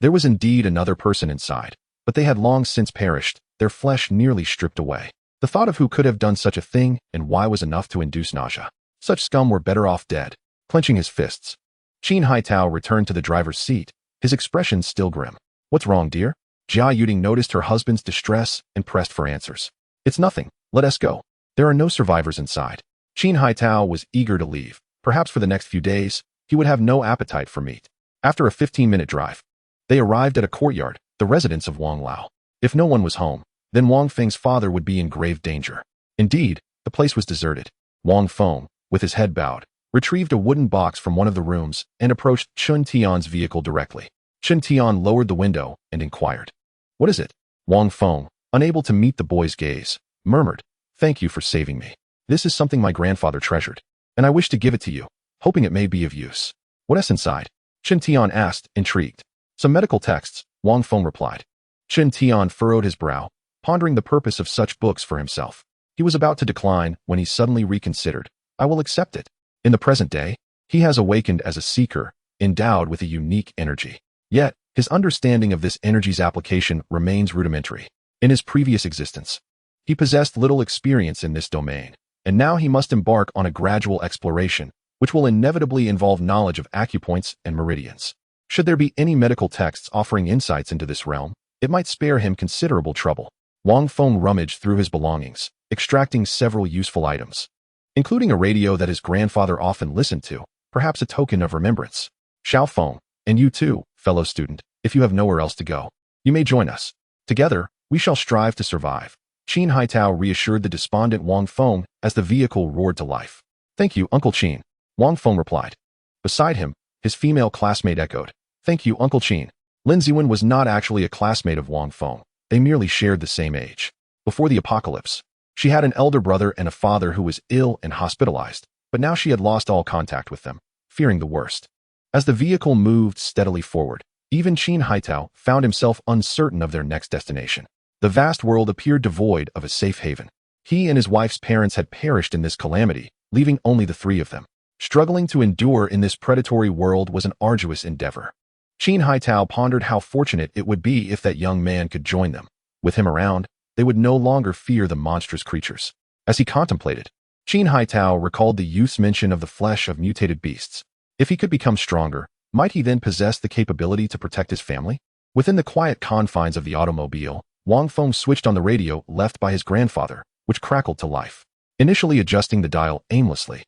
There was indeed another person inside, but they had long since perished, their flesh nearly stripped away. The thought of who could have done such a thing and why was enough to induce nausea. Such scum were better off dead. Clenching his fists, Qin Haitao returned to the driver's seat, his expression still grim. What's wrong, dear? Jia Yuding noticed her husband's distress and pressed for answers. It's nothing. Let us go. There are no survivors inside. Qin Haitao was eager to leave. Perhaps for the next few days, he would have no appetite for meat. After a 15-minute drive, they arrived at a courtyard, the residence of Wang Lao. If no one was home, then Wang Feng's father would be in grave danger. Indeed, the place was deserted. Wang Feng, with his head bowed, retrieved a wooden box from one of the rooms and approached Chen Tian's vehicle directly. Chen Tian lowered the window and inquired, "What is it?" Wang Feng, unable to meet the boy's gaze, murmured, "Thank you for saving me. This is something my grandfather treasured, and I wish to give it to you, hoping it may be of use." "What is inside?" Chen Tian asked, intrigued. "Some medical texts," Wang Feng replied. Chen Tian furrowed his brow, pondering the purpose of such books for himself. He was about to decline when he suddenly reconsidered. "I will accept it." In the present day, he has awakened as a seeker, endowed with a unique energy. Yet, his understanding of this energy's application remains rudimentary. In his previous existence, he possessed little experience in this domain, and now he must embark on a gradual exploration, which will inevitably involve knowledge of acupoints and meridians. Should there be any medical texts offering insights into this realm, it might spare him considerable trouble. Wang Feng rummaged through his belongings, extracting several useful items, including a radio that his grandfather often listened to, perhaps a token of remembrance. "Xiao Feng, and you too, fellow student, if you have nowhere else to go, you may join us. Together, we shall strive to survive." Qin Haitao reassured the despondent Wang Feng as the vehicle roared to life. "Thank you, Uncle Qin," Wang Feng replied. Beside him, his female classmate echoed, "Thank you, Uncle Qin." Lin Ziwen was not actually a classmate of Wang Feng. They merely shared the same age. Before the apocalypse, she had an elder brother and a father who was ill and hospitalized, but now she had lost all contact with them, fearing the worst. As the vehicle moved steadily forward, even Qin Haitao found himself uncertain of their next destination. The vast world appeared devoid of a safe haven. He and his wife's parents had perished in this calamity, leaving only the three of them. Struggling to endure in this predatory world was an arduous endeavor. Qin Haitao pondered how fortunate it would be if that young man could join them. With him around, they would no longer fear the monstrous creatures. As he contemplated, Qin Haitao recalled the youth's mention of the flesh of mutated beasts. If he could become stronger, might he then possess the capability to protect his family? Within the quiet confines of the automobile, Wang Feng switched on the radio left by his grandfather, which crackled to life. Initially adjusting the dial aimlessly,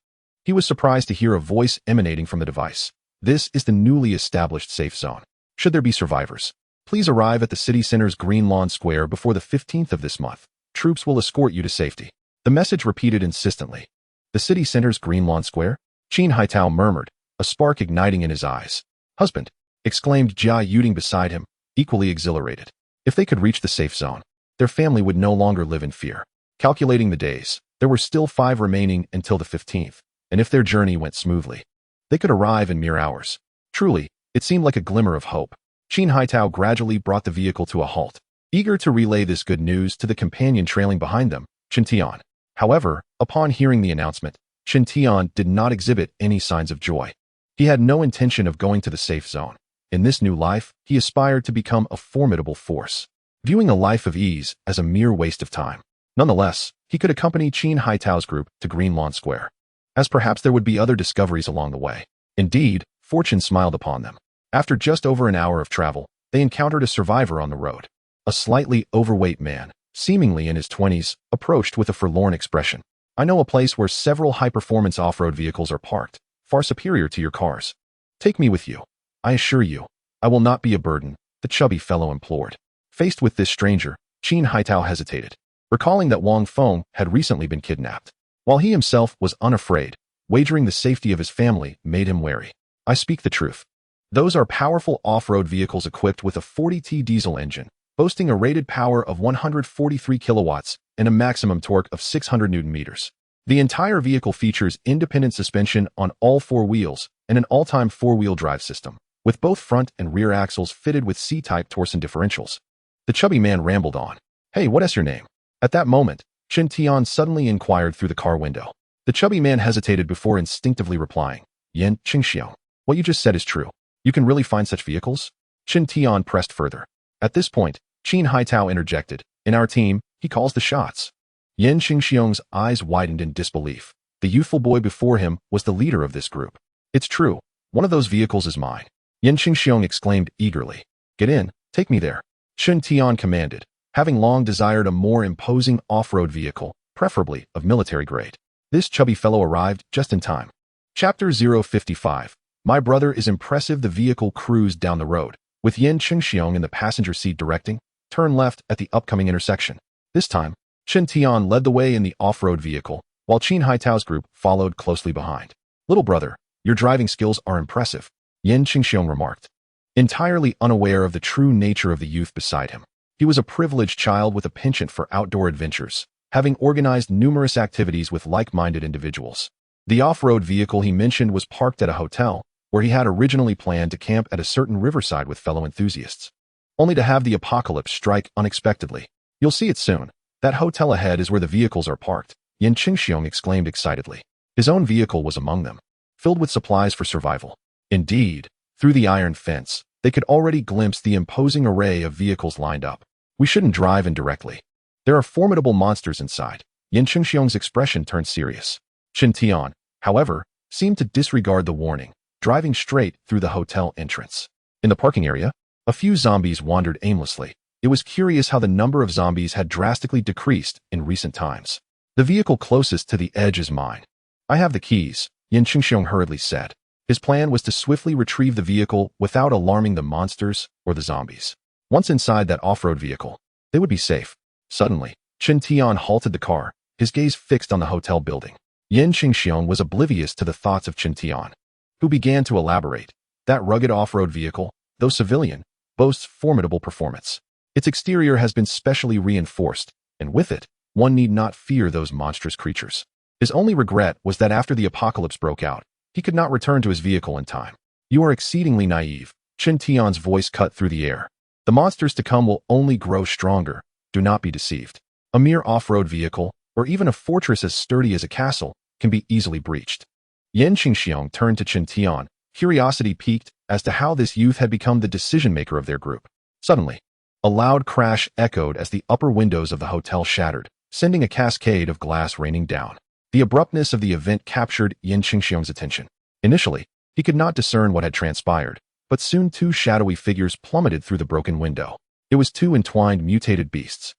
he was surprised to hear a voice emanating from the device. "This is the newly established safe zone. Should there be survivors, please arrive at the city center's Green Lawn Square before the 15th of this month. Troops will escort you to safety." The message repeated insistently. "The city center's Green Lawn Square?" Qin Haitao murmured, a spark igniting in his eyes. "Husband," exclaimed Jia Yuding beside him, equally exhilarated. If they could reach the safe zone, their family would no longer live in fear. Calculating the days, there were still 5 remaining until the 15th, and if their journey went smoothly, they could arrive in mere hours. Truly, it seemed like a glimmer of hope. Qin Haitao gradually brought the vehicle to a halt, eager to relay this good news to the companion trailing behind them, Chen Tian. However, upon hearing the announcement, Chen Tian did not exhibit any signs of joy. He had no intention of going to the safe zone. In this new life, he aspired to become a formidable force, viewing a life of ease as a mere waste of time. Nonetheless, he could accompany Qin Haitao's group to Green Lawn Square, as perhaps there would be other discoveries along the way. Indeed, fortune smiled upon them. After just over an hour of travel, they encountered a survivor on the road. A slightly overweight man, seemingly in his 20s, approached with a forlorn expression. "I know a place where several high-performance off-road vehicles are parked, far superior to your cars. Take me with you. I assure you, I will not be a burden," the chubby fellow implored. Faced with this stranger, Qin Haitao hesitated, recalling that Wang Feng had recently been kidnapped. While he himself was unafraid, wagering the safety of his family made him wary. I speak the truth. Those are powerful off-road vehicles equipped with a 40T diesel engine, boasting a rated power of 143 kilowatts and a maximum torque of 600 Newton meters. The entire vehicle features independent suspension on all four wheels and an all-time four-wheel drive system, with both front and rear axles fitted with C-type torsion differentials. The chubby man rambled on. Hey, what's your name? At that moment, Chen Tian suddenly inquired through the car window. The chubby man hesitated before instinctively replying, Yan Qingxiong. What you just said is true. You can really find such vehicles? Chen Tian pressed further. At this point, Qin Haitao interjected. In our team, he calls the shots. Yan Qingxiong's eyes widened in disbelief. The youthful boy before him was the leader of this group. It's true. One of those vehicles is mine. Yan Qingxiong exclaimed eagerly. Get in, take me there. Chen Tian commanded, having long desired a more imposing off-road vehicle, preferably of military grade. This chubby fellow arrived just in time. Chapter 055. My brother is impressive. The vehicle cruised down the road, with Yan Qingxiong in the passenger seat directing, turn left at the upcoming intersection. This time, Chen Tian led the way in the off-road vehicle, while Qin Haitao's group followed closely behind. Little brother, your driving skills are impressive, Yan Qingxiong remarked, entirely unaware of the true nature of the youth beside him. He was a privileged child with a penchant for outdoor adventures, having organized numerous activities with like-minded individuals. The off-road vehicle he mentioned was parked at a hotel, where he had originally planned to camp at a certain riverside with fellow enthusiasts, only to have the apocalypse strike unexpectedly. You'll see it soon. That hotel ahead is where the vehicles are parked, Yan Qingxiong exclaimed excitedly. His own vehicle was among them, filled with supplies for survival. Indeed, through the iron fence, they could already glimpse the imposing array of vehicles lined up. We shouldn't drive in directly. There are formidable monsters inside. Yan Qingxiong's expression turned serious. Chen Tian, however, seemed to disregard the warning, driving straight through the hotel entrance. In the parking area, a few zombies wandered aimlessly. It was curious how the number of zombies had drastically decreased in recent times. The vehicle closest to the edge is mine. I have the keys, Yan Qingxiong hurriedly said. His plan was to swiftly retrieve the vehicle without alarming the monsters or the zombies. Once inside that off-road vehicle, they would be safe. Suddenly, Chen Tian halted the car, his gaze fixed on the hotel building. Yan Qingxiong was oblivious to the thoughts of Chen Tian, who began to elaborate. That rugged off-road vehicle, though civilian, boasts formidable performance. Its exterior has been specially reinforced, and with it, one need not fear those monstrous creatures. His only regret was that after the apocalypse broke out, he could not return to his vehicle in time. You are exceedingly naive, Chen Tian's voice cut through the air. The monsters to come will only grow stronger. Do not be deceived. A mere off-road vehicle, or even a fortress as sturdy as a castle, can be easily breached. Yan Qingxiong turned to Chen Tian, curiosity piqued as to how this youth had become the decision-maker of their group. Suddenly, a loud crash echoed as the upper windows of the hotel shattered, sending a cascade of glass raining down. The abruptness of the event captured Yan Qingxiong's attention. Initially, he could not discern what had transpired, but soon two shadowy figures plummeted through the broken window. It was two entwined mutated beasts.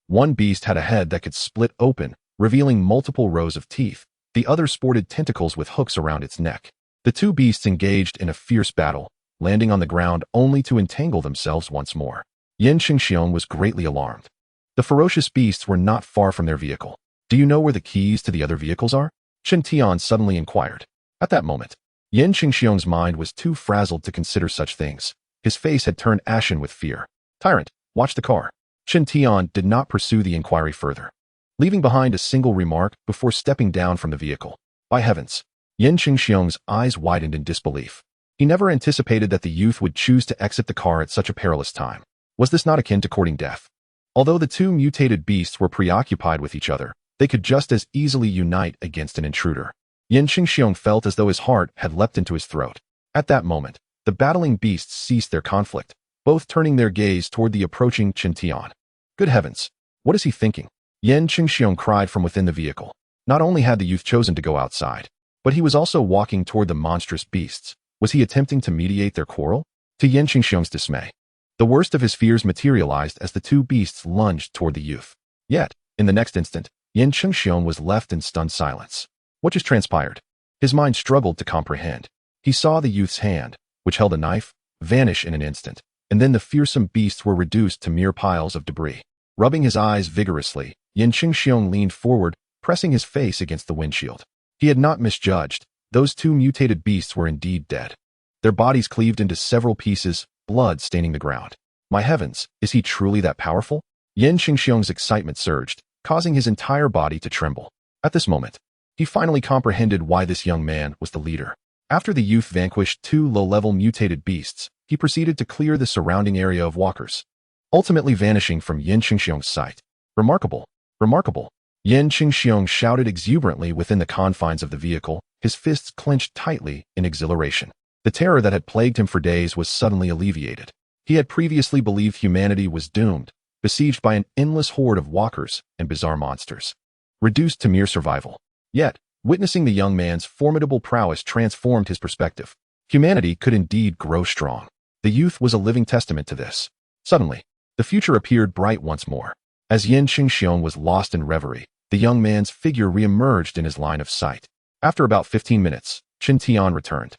One beast had a head that could split open, revealing multiple rows of teeth. The other sported tentacles with hooks around its neck. The two beasts engaged in a fierce battle, landing on the ground only to entangle themselves once more. Yan Qingxiong was greatly alarmed. The ferocious beasts were not far from their vehicle. Do you know where the keys to the other vehicles are? Chen Tian suddenly inquired. At that moment, Yan Qingxiong's mind was too frazzled to consider such things. His face had turned ashen with fear. Tyrant, watch the car. Chen Tian did not pursue the inquiry further, leaving behind a single remark before stepping down from the vehicle. By heavens! Yan Qingxiong's eyes widened in disbelief. He never anticipated that the youth would choose to exit the car at such a perilous time. Was this not akin to courting death? Although the two mutated beasts were preoccupied with each other, they could just as easily unite against an intruder. Yan Qingxiong felt as though his heart had leapt into his throat. At that moment, the battling beasts ceased their conflict, both turning their gaze toward the approaching Chen Tian. Good heavens! What is he thinking? Yan Qingxiong cried from within the vehicle. Not only had the youth chosen to go outside, but he was also walking toward the monstrous beasts. Was he attempting to mediate their quarrel? To Yan Qingxiong's dismay, the worst of his fears materialized as the two beasts lunged toward the youth. Yet, in the next instant, Yan Qingxiong was left in stunned silence. What just transpired? His mind struggled to comprehend. He saw the youth's hand, which held a knife, vanish in an instant, and then the fearsome beasts were reduced to mere piles of debris. Rubbing his eyes vigorously, Yan Qingxiong leaned forward, pressing his face against the windshield. He had not misjudged. Those two mutated beasts were indeed dead. Their bodies cleaved into several pieces, blood staining the ground. My heavens, is he truly that powerful? Yan Qingxiong's excitement surged, causing his entire body to tremble. At this moment, he finally comprehended why this young man was the leader. After the youth vanquished two low-level mutated beasts, he proceeded to clear the surrounding area of walkers, ultimately vanishing from Yan Qingxiong's sight. Remarkable! Remarkable! Yan Qingxiong shouted exuberantly within the confines of the vehicle, his fists clenched tightly in exhilaration. The terror that had plagued him for days was suddenly alleviated. He had previously believed humanity was doomed, besieged by an endless horde of walkers and bizarre monsters, reduced to mere survival. Yet, witnessing the young man's formidable prowess transformed his perspective. Humanity could indeed grow strong. The youth was a living testament to this. Suddenly, the future appeared bright once more. As Yan Qingxiong was lost in reverie, the young man's figure re-emerged in his line of sight. After about 15 minutes, Qin Tian returned.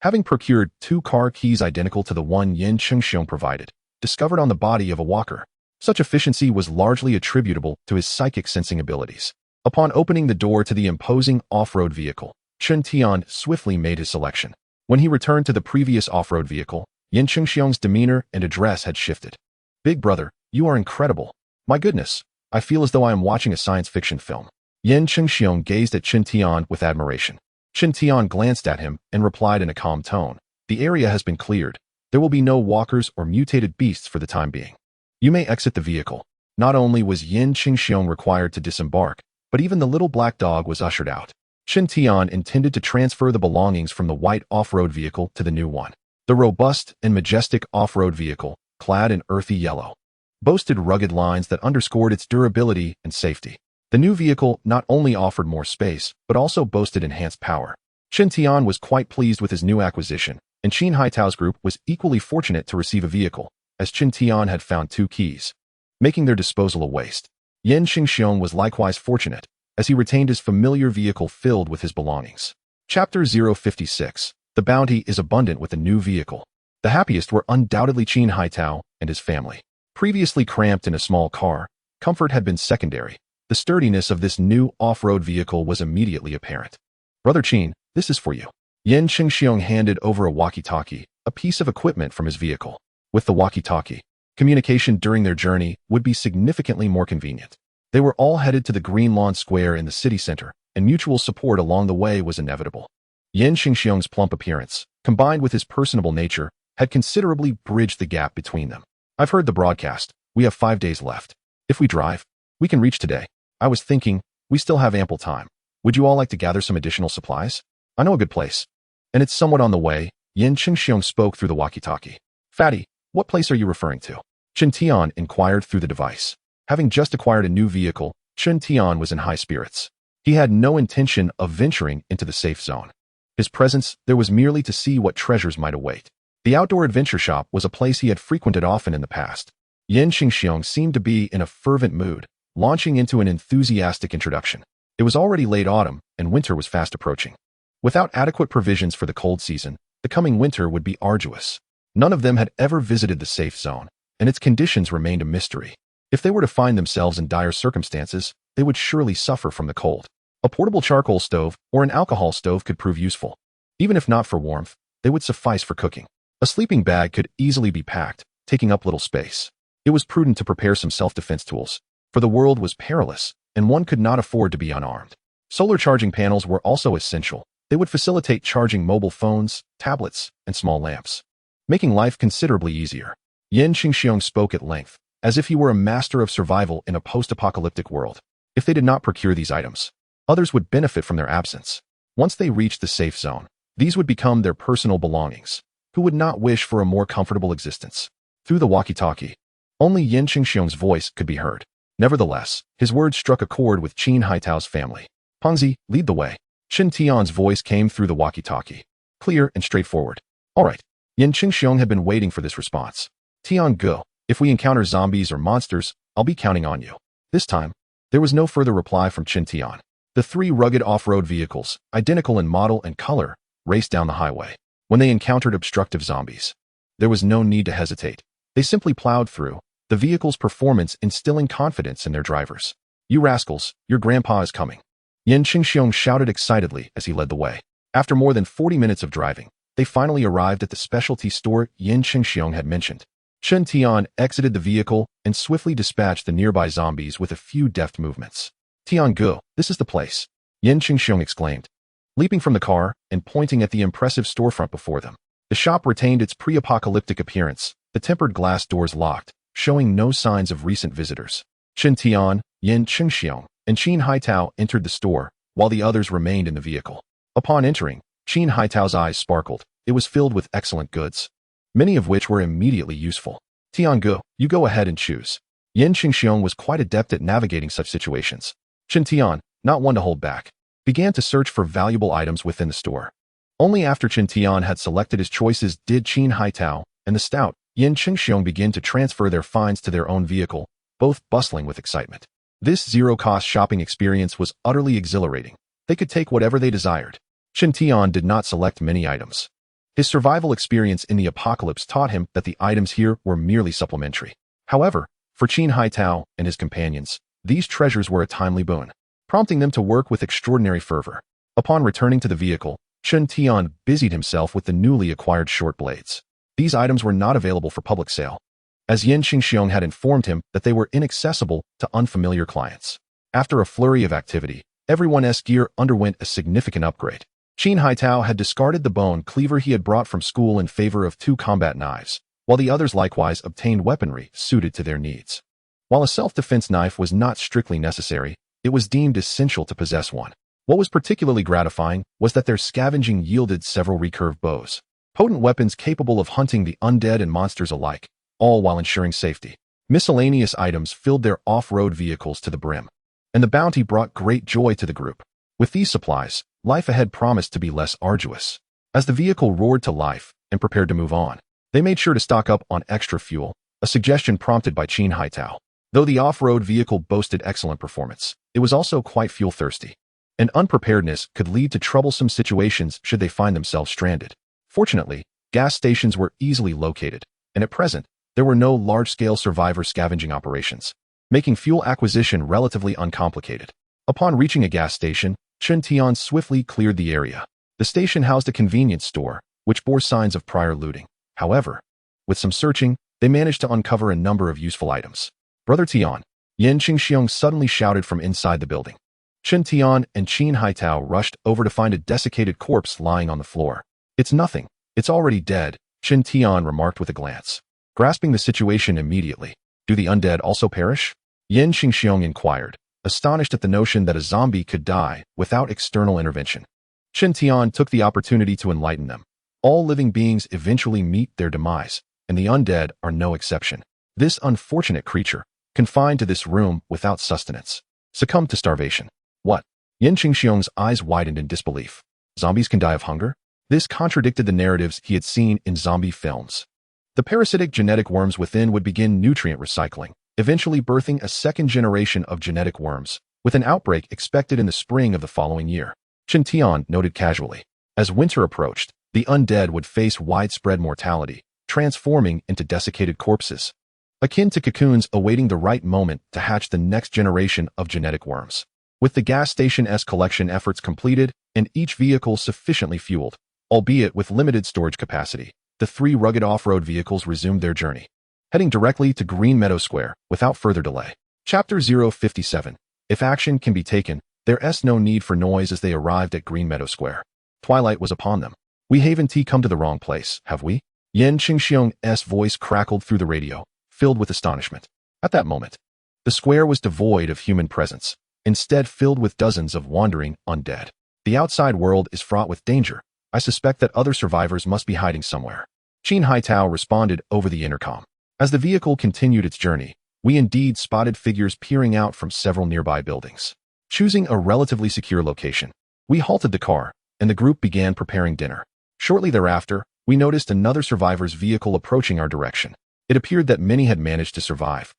Having procured 2 car keys identical to the one Yan Qingxiong provided, discovered on the body of a walker. Such efficiency was largely attributable to his psychic sensing abilities. Upon opening the door to the imposing off-road vehicle, Qin Tian swiftly made his selection. When he returned to the previous off-road vehicle, Yan Qingxiong's demeanor and address had shifted. Big brother, you are incredible. My goodness, I feel as though I am watching a science fiction film. Yan Qingxiong gazed at Qin Tian with admiration. Qin Tian glanced at him and replied in a calm tone. The area has been cleared. There will be no walkers or mutated beasts for the time being. You may exit the vehicle. Not only was Yan Qingxiong required to disembark, but even the little black dog was ushered out. Qin Tian intended to transfer the belongings from the white off-road vehicle to the new one. The robust and majestic off-road vehicle, clad in earthy yellow, boasted rugged lines that underscored its durability and safety. The new vehicle not only offered more space, but also boasted enhanced power. Qin Tian was quite pleased with his new acquisition, and Qin Haitao's group was equally fortunate to receive a vehicle, as Qin Tian had found 2 keys, making their disposal a waste. Yan Qingxiong was likewise fortunate, as he retained his familiar vehicle filled with his belongings. Chapter 056. The bounty is abundant with the new vehicle. The happiest were undoubtedly Qin Haitao and his family. Previously cramped in a small car, comfort had been secondary. The sturdiness of this new off-road vehicle was immediately apparent. Brother Qin, this is for you. Yan Qingxiong handed over a walkie-talkie, a piece of equipment from his vehicle. With the walkie-talkie, communication during their journey would be significantly more convenient. They were all headed to the Green Lawn Square in the city center, and mutual support along the way was inevitable. Yan Qingxiong's plump appearance, combined with his personable nature, had considerably bridged the gap between them. I've heard the broadcast. We have 5 days left. If we drive, we can reach today. I was thinking, we still have ample time. Would you all like to gather some additional supplies? I know a good place. And it's somewhat on the way. Yan Qingxiong spoke through the walkie-talkie. Fatty, what place are you referring to? Qin Tian inquired through the device. Having just acquired a new vehicle, Qin Tian was in high spirits. He had no intention of venturing into the safe zone. His presence there was merely to see what treasures might await. The outdoor adventure shop was a place he had frequented often in the past. Yan Qingxiong seemed to be in a fervent mood, launching into an enthusiastic introduction. It was already late autumn, and winter was fast approaching. Without adequate provisions for the cold season, the coming winter would be arduous. None of them had ever visited the safe zone, and its conditions remained a mystery. If they were to find themselves in dire circumstances, they would surely suffer from the cold. A portable charcoal stove or an alcohol stove could prove useful. Even if not for warmth, they would suffice for cooking. A sleeping bag could easily be packed, taking up little space. It was prudent to prepare some self-defense tools, for the world was perilous, and one could not afford to be unarmed. Solar charging panels were also essential. They would facilitate charging mobile phones, tablets, and small lamps, making life considerably easier. Yan Qingxiong spoke at length, as if he were a master of survival in a post-apocalyptic world. If they did not procure these items, others would benefit from their absence. Once they reached the safe zone, these would become their personal belongings. Who would not wish for a more comfortable existence? Through the walkie-talkie, only Yan Qingxiong's voice could be heard. Nevertheless, his words struck a chord with Qin Haitao's family. Pengzi, lead the way. Qin Tian's voice came through the walkie-talkie, clear and straightforward. All right. Yan Qingxiong had been waiting for this response. Tian, go. If we encounter zombies or monsters, I'll be counting on you. This time, there was no further reply from Qin Tian. The 3 rugged off-road vehicles, identical in model and color, raced down the highway. When they encountered obstructive zombies, there was no need to hesitate. They simply plowed through, the vehicle's performance instilling confidence in their drivers. "You rascals, your grandpa is coming," Yan Qingxiong shouted excitedly as he led the way. After more than 40 minutes of driving, they finally arrived at the specialty store Yan Qingxiong had mentioned. Chen Tian exited the vehicle and swiftly dispatched the nearby zombies with a few deft movements. "Tiangu, this is the place," Yan Qingxiong exclaimed, leaping from the car and pointing at the impressive storefront before them. The shop retained its pre-apocalyptic appearance, the tempered glass doors locked, showing no signs of recent visitors. Chen Tian, Yan Qingxiong, and Qin Haitao entered the store, while the others remained in the vehicle. Upon entering, Qin Haitao's eyes sparkled. It was filled with excellent goods, many of which were immediately useful. "Tiangu, you go ahead and choose." Yan Qingxiong was quite adept at navigating such situations. Chen Tian, not one to hold back, began to search for valuable items within the store. Only after Chen Tian had selected his choices did Qin Haitao and the stout Yan Qingxiong begin to transfer their finds to their own vehicle, both bustling with excitement. This zero-cost shopping experience was utterly exhilarating. They could take whatever they desired. Chen Tian did not select many items. His survival experience in the apocalypse taught him that the items here were merely supplementary. However, for Qin Haitao and his companions, these treasures were a timely boon, prompting them to work with extraordinary fervor. Upon returning to the vehicle, Chen Tian busied himself with the newly acquired short blades. These items were not available for public sale, as Yan Qingxiong had informed him that they were inaccessible to unfamiliar clients. After a flurry of activity, everyone's gear underwent a significant upgrade. Qin Haitao had discarded the bone cleaver he had brought from school in favor of 2 combat knives, while the others likewise obtained weaponry suited to their needs. While a self-defense knife was not strictly necessary, it was deemed essential to possess one. What was particularly gratifying was that their scavenging yielded several recurve bows, potent weapons capable of hunting the undead and monsters alike, all while ensuring safety. Miscellaneous items filled their off-road vehicles to the brim, and the bounty brought great joy to the group. With these supplies, life ahead promised to be less arduous. As the vehicle roared to life and prepared to move on, they made sure to stock up on extra fuel, a suggestion prompted by Qin Haitao. Though the off-road vehicle boasted excellent performance, it was also quite fuel-thirsty, and unpreparedness could lead to troublesome situations should they find themselves stranded. Fortunately, gas stations were easily located, and at present, there were no large-scale survivor scavenging operations, making fuel acquisition relatively uncomplicated. Upon reaching a gas station, Chen Tian swiftly cleared the area. The station housed a convenience store, which bore signs of prior looting. However, with some searching, they managed to uncover a number of useful items. "Brother Tian," Yan Qingxiong suddenly shouted from inside the building. Chen Tian and Qin Haitao rushed over to find a desiccated corpse lying on the floor. "It's nothing. It's already dead," Chen Tian remarked with a glance, grasping the situation immediately. "Do the undead also perish?" Yan Qingxiong inquired, astonished at the notion that a zombie could die without external intervention. Chen Tian took the opportunity to enlighten them. All living beings eventually meet their demise, and the undead are no exception. This unfortunate creature, confined to this room without sustenance, succumbed to starvation. What? Yan Qingxiong's eyes widened in disbelief. Zombies can die of hunger? This contradicted the narratives he had seen in zombie films. The parasitic genetic worms within would begin nutrient recycling, eventually birthing a second generation of genetic worms, with an outbreak expected in the spring of the following year. Chen Tian noted casually. As winter approached, the undead would face widespread mortality, transforming into desiccated corpses, akin to cocoons awaiting the right moment to hatch the next generation of genetic worms. With the gas station's collection efforts completed and each vehicle sufficiently fueled, albeit with limited storage capacity, the 3 rugged off-road vehicles resumed their journey, heading directly to Green Meadow Square without further delay. Chapter 057. If action can be taken, there's no need for noise. As they arrived at Green Meadow Square, twilight was upon them. "We haven't come to the wrong place, have we?" Yan Qingxiong's voice crackled through the radio, filled with astonishment. At that moment, the square was devoid of human presence, instead filled with dozens of wandering undead. "The outside world is fraught with danger. I suspect that other survivors must be hiding somewhere," Qin Haitao responded over the intercom. As the vehicle continued its journey, we indeed spotted figures peering out from several nearby buildings. Choosing a relatively secure location, we halted the car, and the group began preparing dinner. Shortly thereafter, we noticed another survivor's vehicle approaching our direction. It appeared that many had managed to survive,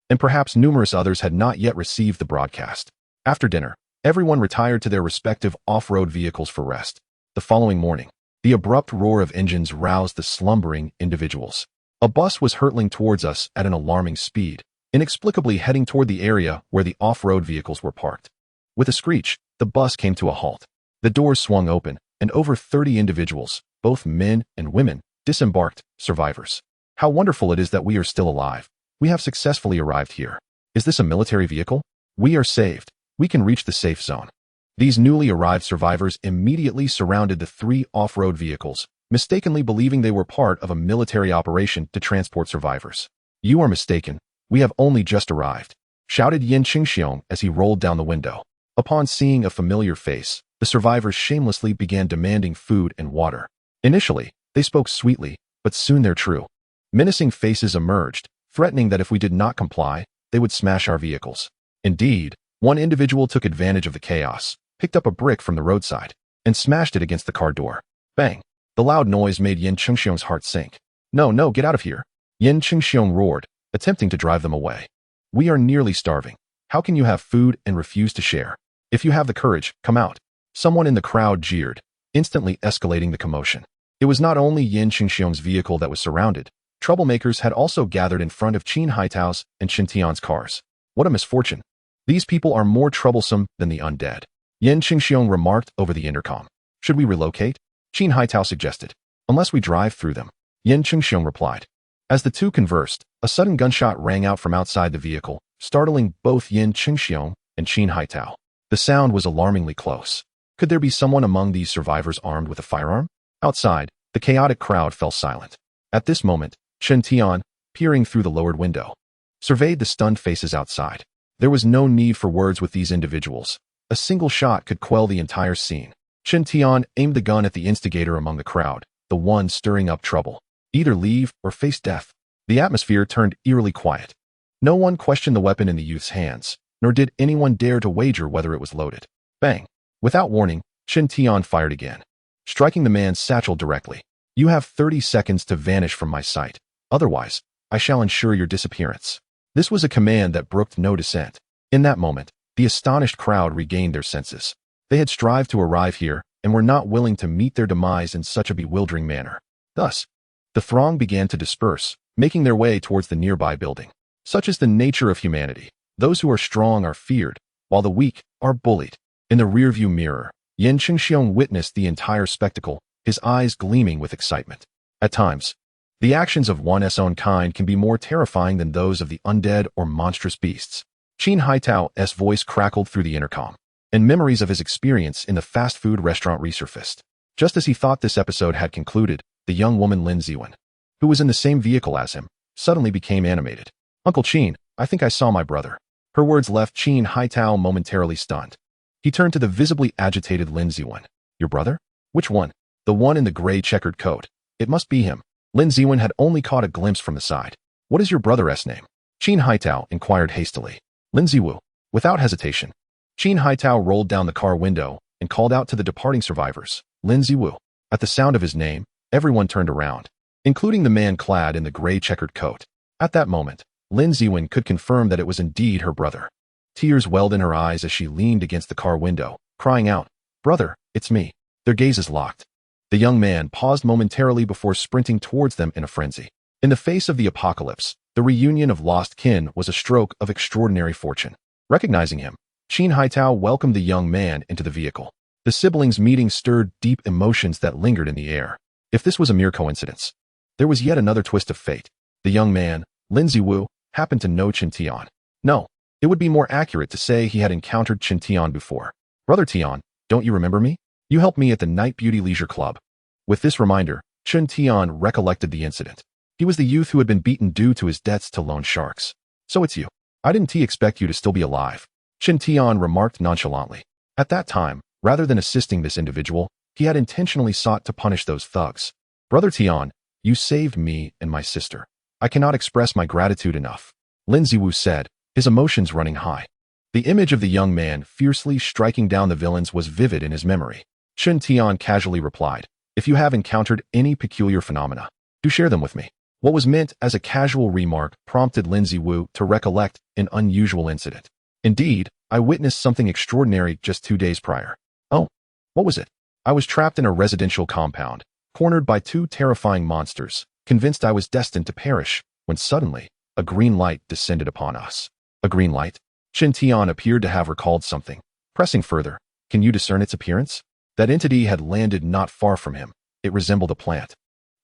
and perhaps numerous others had not yet received the broadcast. After dinner, everyone retired to their respective off-road vehicles for rest. The following morning, the abrupt roar of engines roused the slumbering individuals. A bus was hurtling towards us at an alarming speed, inexplicably heading toward the area where the off-road vehicles were parked. With a screech, the bus came to a halt. The doors swung open, and over 30 individuals, both men and women, disembarked, survivors. How wonderful it is that we are still alive. We have successfully arrived here. Is this a military vehicle? We are saved. We can reach the safe zone. These newly arrived survivors immediately surrounded the 3 off-road vehicles, mistakenly believing they were part of a military operation to transport survivors. You are mistaken. We have only just arrived, shouted Yin Qingxiong as he rolled down the window. Upon seeing a familiar face, the survivors shamelessly began demanding food and water. Initially, they spoke sweetly, but soon their true, menacing faces emerged, threatening that if we did not comply, they would smash our vehicles. Indeed, one individual took advantage of the chaos, picked up a brick from the roadside, and smashed it against the car door. Bang! The loud noise made Yin Qingxiong's heart sink. No, get out of here! Yin Qingxiong roared, attempting to drive them away. We are nearly starving. How can you have food and refuse to share? If you have the courage, come out. Someone in the crowd jeered, instantly escalating the commotion. It was not only Yin Qingxiong's vehicle that was surrounded. Troublemakers had also gathered in front of Qin Haitao's and Chen Tian's cars. What a misfortune. These people are more troublesome than the undead. Yin Qingxiong remarked over the intercom. Should we relocate? Qin Haitao suggested. Unless we drive through them. Yin Qingxiong replied. As the two conversed, a sudden gunshot rang out from outside the vehicle, startling both Yin Qingxiong and Qin Haitao. The sound was alarmingly close. Could there be someone among these survivors armed with a firearm? Outside, the chaotic crowd fell silent. At this moment, Chen Tian, peering through the lowered window, surveyed the stunned faces outside. There was no need for words with these individuals. A single shot could quell the entire scene. Chen Tian aimed the gun at the instigator among the crowd, the one stirring up trouble. Either leave or face death. The atmosphere turned eerily quiet. No one questioned the weapon in the youth's hands, nor did anyone dare to wager whether it was loaded. Bang! Without warning, Chen Tian fired again, striking the man's satchel directly. You have 30 seconds to vanish from my sight. Otherwise, I shall ensure your disappearance. This was a command that brooked no dissent. In that moment, the astonished crowd regained their senses. They had strived to arrive here and were not willing to meet their demise in such a bewildering manner. Thus, the throng began to disperse, making their way towards the nearby building. Such is the nature of humanity. Those who are strong are feared, while the weak are bullied. In the rearview mirror, Yin Qingxiong witnessed the entire spectacle, his eyes gleaming with excitement. At times, the actions of one's own kind can be more terrifying than those of the undead or monstrous beasts. Qin Haitao's voice crackled through the intercom, and memories of his experience in the fast food restaurant resurfaced. Just as he thought this episode had concluded, the young woman Lin Ziwen, who was in the same vehicle as him, suddenly became animated. Uncle Qin, I think I saw my brother. Her words left Qin Haitao momentarily stunned. He turned to the visibly agitated Lin Ziwen. Your brother? Which one? The one in the gray checkered coat. It must be him. Lin Ziwen had only caught a glimpse from the side. What is your brother's name? Qin Haitao inquired hastily. Lin Ziwu. Without hesitation, Qin Haitao rolled down the car window and called out to the departing survivors. Lin Ziwu. At the sound of his name, everyone turned around, including the man clad in the gray checkered coat. At that moment, Lin Ziwen could confirm that it was indeed her brother. Tears welled in her eyes as she leaned against the car window, crying out, Brother, it's me. Their gazes locked. The young man paused momentarily before sprinting towards them in a frenzy. In the face of the apocalypse, the reunion of lost kin was a stroke of extraordinary fortune. Recognizing him, Qin Haitao welcomed the young man into the vehicle. The siblings' meeting stirred deep emotions that lingered in the air. If this was a mere coincidence, there was yet another twist of fate. The young man, Lin Ziwu, happened to know Chen Tian. No, it would be more accurate to say he had encountered Chen Tian before. Brother Tian, don't you remember me? You helped me at the Night Beauty Leisure Club. With this reminder, Chen Tian recollected the incident. He was the youth who had been beaten due to his debts to loan sharks. So it's you. I didn't expect you to still be alive, Chen Tian remarked nonchalantly. At that time, rather than assisting this individual, he had intentionally sought to punish those thugs. Brother Tian, you saved me and my sister. I cannot express my gratitude enough, Lin Ziwu said, his emotions running high. The image of the young man fiercely striking down the villains was vivid in his memory. Chen Tian casually replied, If you have encountered any peculiar phenomena, do share them with me. What was meant as a casual remark prompted Lin Ziwu to recollect an unusual incident. Indeed, I witnessed something extraordinary just 2 days prior. Oh, what was it? I was trapped in a residential compound, cornered by 2 terrifying monsters, convinced I was destined to perish, when suddenly, a green light descended upon us. A green light? Qin Tian appeared to have recalled something. Pressing further, can you discern its appearance? That entity had landed not far from him. It resembled a plant,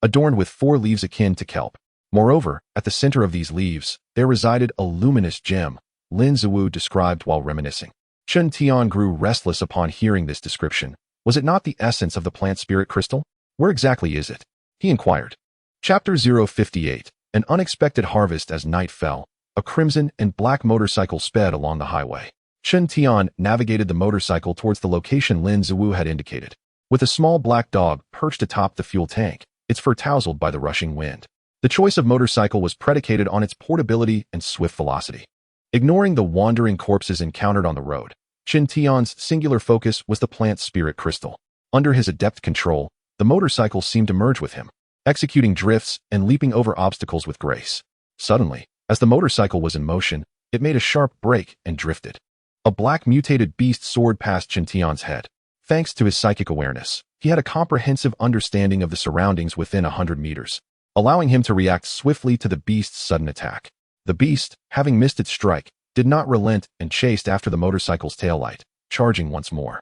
adorned with 4 leaves akin to kelp. Moreover, at the center of these leaves, there resided a luminous gem, Lin Ziwu described while reminiscing. Qin Tian grew restless upon hearing this description. Was it not the essence of the plant spirit crystal? Where exactly is it? He inquired. Chapter 058. An unexpected harvest. As night fell, a crimson and black motorcycle sped along the highway. Qin Tian navigated the motorcycle towards the location Lin Ziwu had indicated. With a small black dog perched atop the fuel tank, its fur tousled by the rushing wind. The choice of motorcycle was predicated on its portability and swift velocity. Ignoring the wandering corpses encountered on the road, Qin Tian's singular focus was the plant spirit crystal. Under his adept control, the motorcycle seemed to merge with him, executing drifts and leaping over obstacles with grace. Suddenly, as the motorcycle was in motion, it made a sharp break and drifted. A black mutated beast soared past Qin Tian's head. Thanks to his psychic awareness, he had a comprehensive understanding of the surroundings within 100 meters, allowing him to react swiftly to the beast's sudden attack. The beast, having missed its strike, did not relent and chased after the motorcycle's taillight, charging once more.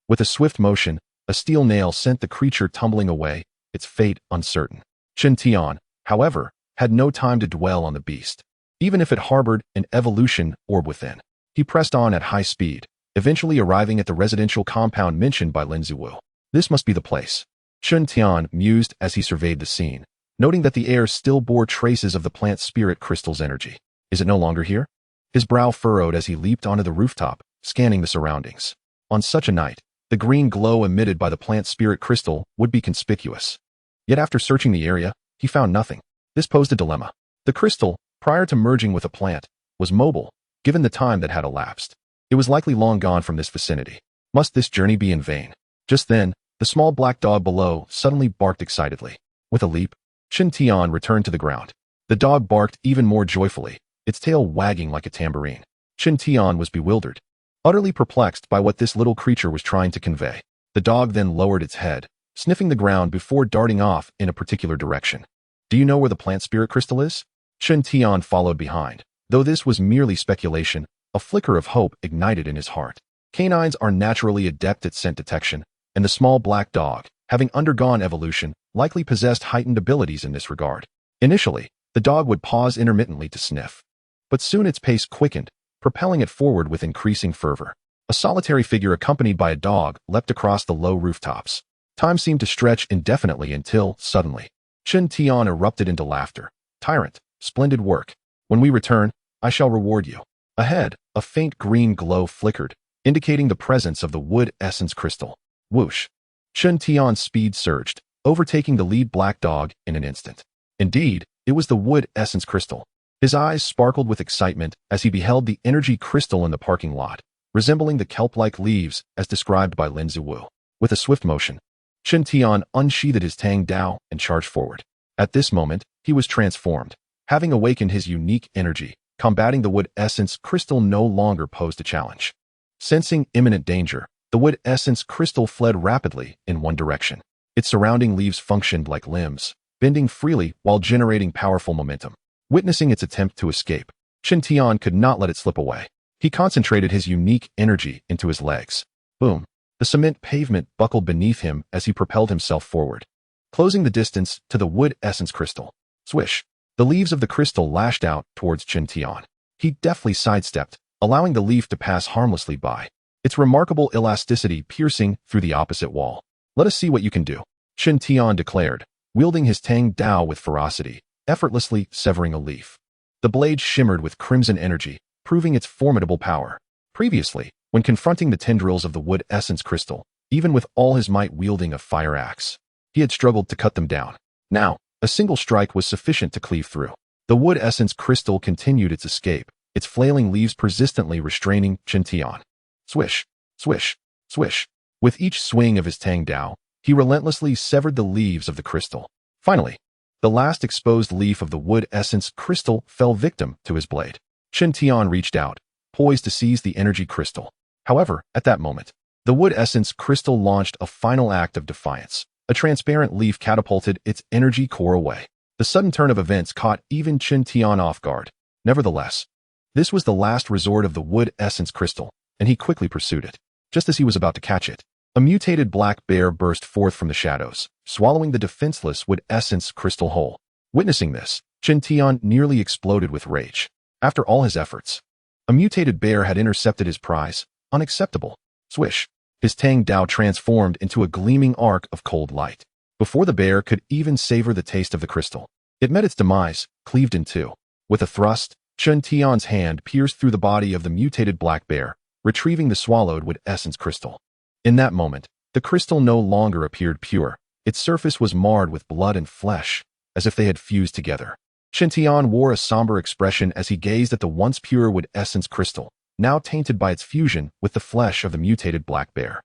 With a swift motion, a steel nail sent the creature tumbling away, its fate uncertain. Qin Tian, however, had no time to dwell on the beast. Even if it harbored an evolution orb within, he pressed on at high speed, eventually arriving at the residential compound mentioned by Lin Ziwu. This must be the place. Qin Tian mused as he surveyed the scene, noting that the air still bore traces of the plant spirit crystal's energy. Is it no longer here? His brow furrowed as he leaped onto the rooftop, scanning the surroundings. On such a night, the green glow emitted by the plant spirit crystal would be conspicuous. Yet after searching the area, he found nothing. This posed a dilemma. The crystal, prior to merging with a plant, was mobile, given the time that had elapsed. It was likely long gone from this vicinity. Must this journey be in vain? Just then, the small black dog below suddenly barked excitedly. With a leap, Qin Tian returned to the ground. The dog barked even more joyfully, its tail wagging like a tambourine. Qin Tian was bewildered, utterly perplexed by what this little creature was trying to convey. The dog then lowered its head, sniffing the ground before darting off in a particular direction. Do you know where the plant spirit crystal is? Qin Tian followed behind. Though this was merely speculation, a flicker of hope ignited in his heart. Canines are naturally adept at scent detection, and the small black dog, having undergone evolution, likely possessed heightened abilities in this regard. Initially, the dog would pause intermittently to sniff, but soon its pace quickened, propelling it forward with increasing fervor. A solitary figure accompanied by a dog leapt across the low rooftops. Time seemed to stretch indefinitely until, suddenly, Qin Tian erupted into laughter. Tyrant, splendid work. When we return, I shall reward you. Ahead, a faint green glow flickered, indicating the presence of the wood essence crystal. Whoosh! Qin Tian's speed surged, overtaking the lead black dog in an instant. Indeed, it was the wood essence crystal. His eyes sparkled with excitement as he beheld the energy crystal in the parking lot, resembling the kelp-like leaves as described by Lin Ziwu. With a swift motion, Qin Tian unsheathed his Tang Dao and charged forward. At this moment, he was transformed. Having awakened his unique energy, combating the wood essence crystal no longer posed a challenge. Sensing imminent danger, the wood essence crystal fled rapidly in one direction. Its surrounding leaves functioned like limbs, bending freely while generating powerful momentum. Witnessing its attempt to escape, Qin Tian could not let it slip away. He concentrated his unique energy into his legs. Boom! The cement pavement buckled beneath him as he propelled himself forward, closing the distance to the wood essence crystal. Swish! The leaves of the crystal lashed out towards Qin Tian. He deftly sidestepped, allowing the leaf to pass harmlessly by, its remarkable elasticity piercing through the opposite wall. Let us see what you can do, Qin Tian declared, wielding his Tang Dao with ferocity, effortlessly severing a leaf. The blade shimmered with crimson energy, proving its formidable power. Previously, when confronting the tendrils of the wood essence crystal, even with all his might wielding a fire axe, he had struggled to cut them down. Now, a single strike was sufficient to cleave through. The wood essence crystal continued its escape, its flailing leaves persistently restraining Qin Tian. Swish, swish, swish. With each swing of his Tang Dao, he relentlessly severed the leaves of the crystal. Finally, the last exposed leaf of the wood essence crystal fell victim to his blade. Qin Tian reached out, poised to seize the energy crystal. However, at that moment, the wood essence crystal launched a final act of defiance. A transparent leaf catapulted its energy core away. The sudden turn of events caught even Qin Tian off guard. Nevertheless, this was the last resort of the wood essence crystal, and he quickly pursued it. Just as he was about to catch it, a mutated black bear burst forth from the shadows, swallowing the defenseless wood essence crystal whole. Witnessing this, Qin Tian nearly exploded with rage. After all his efforts, a mutated bear had intercepted his prize. Unacceptable. Swish. His Tang Dao transformed into a gleaming arc of cold light. Before the bear could even savor the taste of the crystal, it met its demise, cleaved in two. With a thrust, Qin Tian's hand pierced through the body of the mutated black bear, retrieving the swallowed wood essence crystal. In that moment, the crystal no longer appeared pure. Its surface was marred with blood and flesh, as if they had fused together. Qin Tian wore a somber expression as he gazed at the once pure wood essence crystal, now tainted by its fusion with the flesh of the mutated black bear.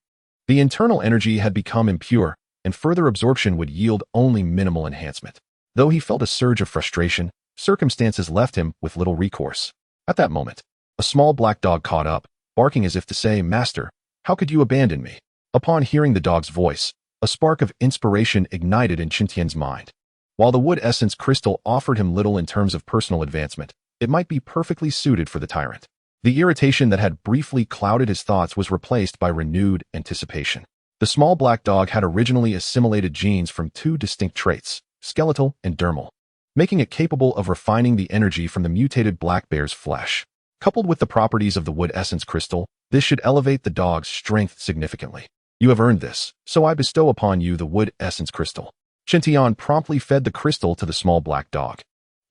The internal energy had become impure, and further absorption would yield only minimal enhancement. Though he felt a surge of frustration, circumstances left him with little recourse. At that moment, a small black dog caught up, barking as if to say, "Master, how could you abandon me?" Upon hearing the dog's voice, a spark of inspiration ignited in Qin Tian's mind. While the wood essence crystal offered him little in terms of personal advancement, it might be perfectly suited for the tyrant. The irritation that had briefly clouded his thoughts was replaced by renewed anticipation. The small black dog had originally assimilated genes from two distinct traits, skeletal and dermal, making it capable of refining the energy from the mutated black bear's flesh. Coupled with the properties of the wood essence crystal, this should elevate the dog's strength significantly. You have earned this, so I bestow upon you the wood essence crystal. Qin Tian promptly fed the crystal to the small black dog,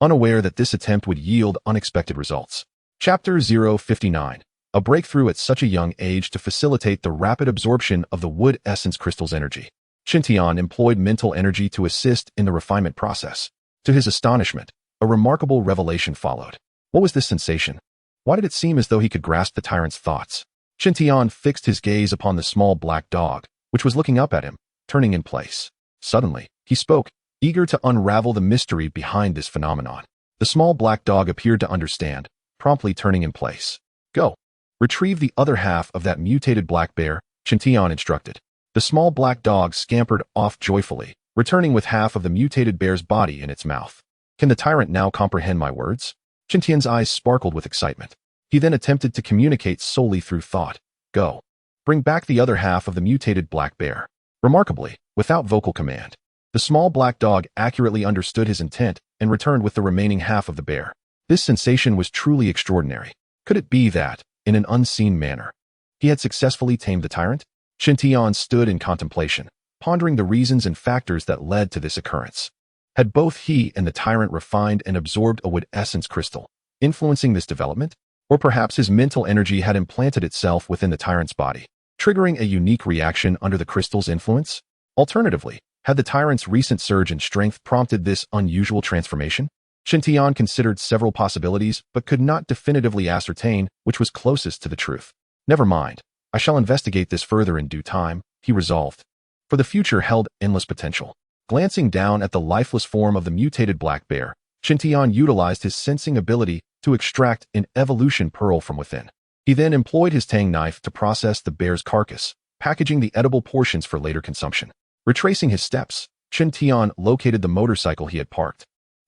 unaware that this attempt would yield unexpected results. Chapter 059. A breakthrough at such a young age to facilitate the rapid absorption of the wood essence crystal's energy. Qin Tian employed mental energy to assist in the refinement process. To his astonishment, a remarkable revelation followed. What was this sensation? Why did it seem as though he could grasp the tyrant's thoughts? Qin Tian fixed his gaze upon the small black dog, which was looking up at him, turning in place. Suddenly, he spoke, eager to unravel the mystery behind this phenomenon. The small black dog appeared to understand, promptly turning in place. Go. Retrieve the other half of that mutated black bear, Qin Tian instructed. The small black dog scampered off joyfully, returning with half of the mutated bear's body in its mouth. Can the tyrant now comprehend my words? Qin Tian's eyes sparkled with excitement. He then attempted to communicate solely through thought. Go. Bring back the other half of the mutated black bear. Remarkably, without vocal command, the small black dog accurately understood his intent and returned with the remaining half of the bear. This sensation was truly extraordinary. Could it be that, in an unseen manner, he had successfully tamed the tyrant? Qin Tian stood in contemplation, pondering the reasons and factors that led to this occurrence. Had both he and the tyrant refined and absorbed a wood essence crystal, influencing this development? Or perhaps his mental energy had implanted itself within the tyrant's body, triggering a unique reaction under the crystal's influence? Alternatively, had the tyrant's recent surge in strength prompted this unusual transformation? Qin Tian considered several possibilities, but could not definitively ascertain which was closest to the truth. Never mind, I shall investigate this further in due time, he resolved. For the future held endless potential. Glancing down at the lifeless form of the mutated black bear, Qin Tian utilized his sensing ability to extract an evolution pearl from within. He then employed his Tang knife to process the bear's carcass, packaging the edible portions for later consumption. Retracing his steps, Qin Tian located the motorcycle he had parked,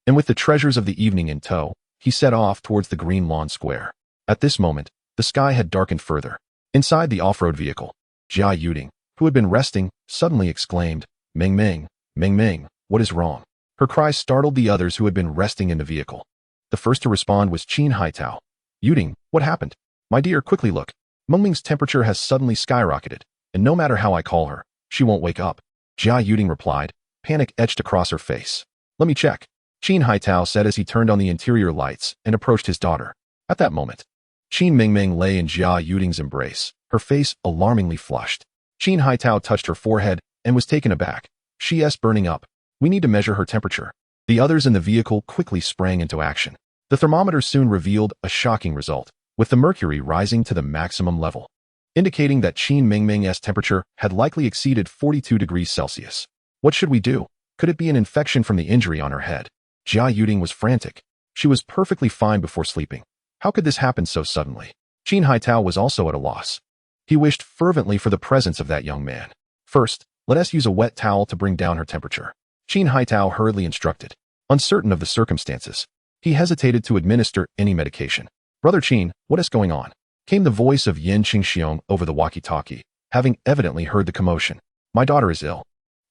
and with the treasures of the evening in tow, he set off towards the green lawn square. At this moment, the sky had darkened further. Inside the off-road vehicle, Jia Yuding, who had been resting, suddenly exclaimed, Meng Meng, Meng Meng, what is wrong? Her cry startled the others who had been resting in the vehicle. The first to respond was Qin Haitao. Yuding, what happened? My dear, quickly look. Meng Meng's temperature has suddenly skyrocketed, and no matter how I call her, she won't wake up. Jia Yuding replied, panic etched across her face. Let me check. Qin Haitao said as he turned on the interior lights and approached his daughter. At that moment, Qin Mengmeng lay in Jia Yuding's embrace, her face alarmingly flushed. Qin Haitao touched her forehead and was taken aback. She's burning up. We need to measure her temperature. The others in the vehicle quickly sprang into action. The thermometer soon revealed a shocking result, with the mercury rising to the maximum level, indicating that Qin Mengmeng's temperature had likely exceeded 42 degrees Celsius. What should we do? Could it be an infection from the injury on her head? Jia Yuding was frantic. She was perfectly fine before sleeping. How could this happen so suddenly? Qin Haitao was also at a loss. He wished fervently for the presence of that young man. First, let us use a wet towel to bring down her temperature. Qin Haitao hurriedly instructed. Uncertain of the circumstances, he hesitated to administer any medication. "Brother Qin, what is going on?" came the voice of Yin Qingxiong over the walkie-talkie, having evidently heard the commotion. "My daughter is ill."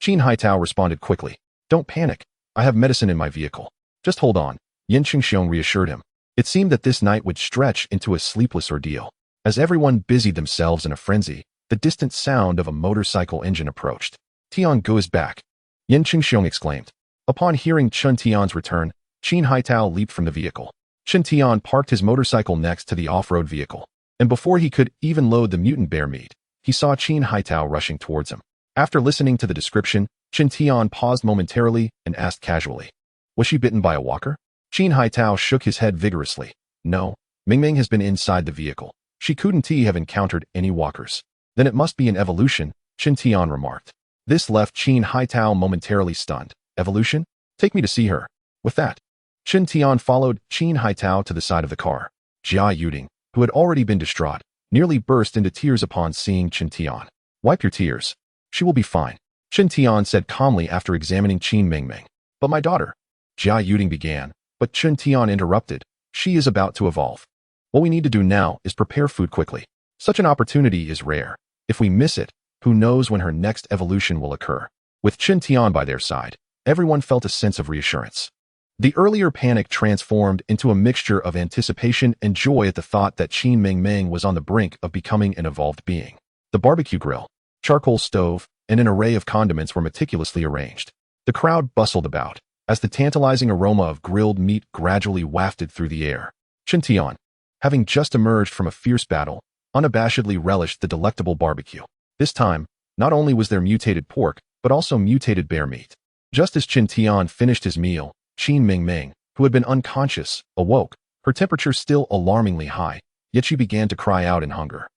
Qin Haitao responded quickly. "Don't panic. I have medicine in my vehicle. Just hold on," Yin Qingxiong reassured him. It seemed that this night would stretch into a sleepless ordeal. As everyone busied themselves in a frenzy, the distant sound of a motorcycle engine approached. "Tian goes back," Yin Qingxiong exclaimed. Upon hearing Chen Tian's return, Qin Haitao leaped from the vehicle. Chen Tian parked his motorcycle next to the off-road vehicle, and before he could even load the mutant bear meat, he saw Qin Haitao rushing towards him. After listening to the description, Chen Tian paused momentarily and asked casually, "Was she bitten by a walker?" Qin Haitao shook his head vigorously. "No, Mingming has been inside the vehicle. She couldn't have encountered any walkers." "Then it must be an evolution," Chen Tian remarked. This left Qin Haitao momentarily stunned. "Evolution? Take me to see her." With that, Chen Tian followed Qin Haitao to the side of the car. Jia Yuding, who had already been distraught, nearly burst into tears upon seeing Chen Tian. "Wipe your tears. She will be fine," Chen Tian said calmly after examining Qin Mingming. "But my daughter," Jia Yuding began, but Chen Tian interrupted. "She is about to evolve. What we need to do now is prepare food quickly. Such an opportunity is rare. If we miss it, who knows when her next evolution will occur." With Chen Tian by their side, everyone felt a sense of reassurance. The earlier panic transformed into a mixture of anticipation and joy at the thought that Qin Mingming was on the brink of becoming an evolved being. The barbecue grill, charcoal stove, and an array of condiments were meticulously arranged. The crowd bustled about, as the tantalizing aroma of grilled meat gradually wafted through the air. Chen Tian, having just emerged from a fierce battle, unabashedly relished the delectable barbecue. This time, not only was there mutated pork, but also mutated bear meat. Just as Chen Tian finished his meal, Qin Mingming, who had been unconscious, awoke, her temperature still alarmingly high, yet she began to cry out in hunger.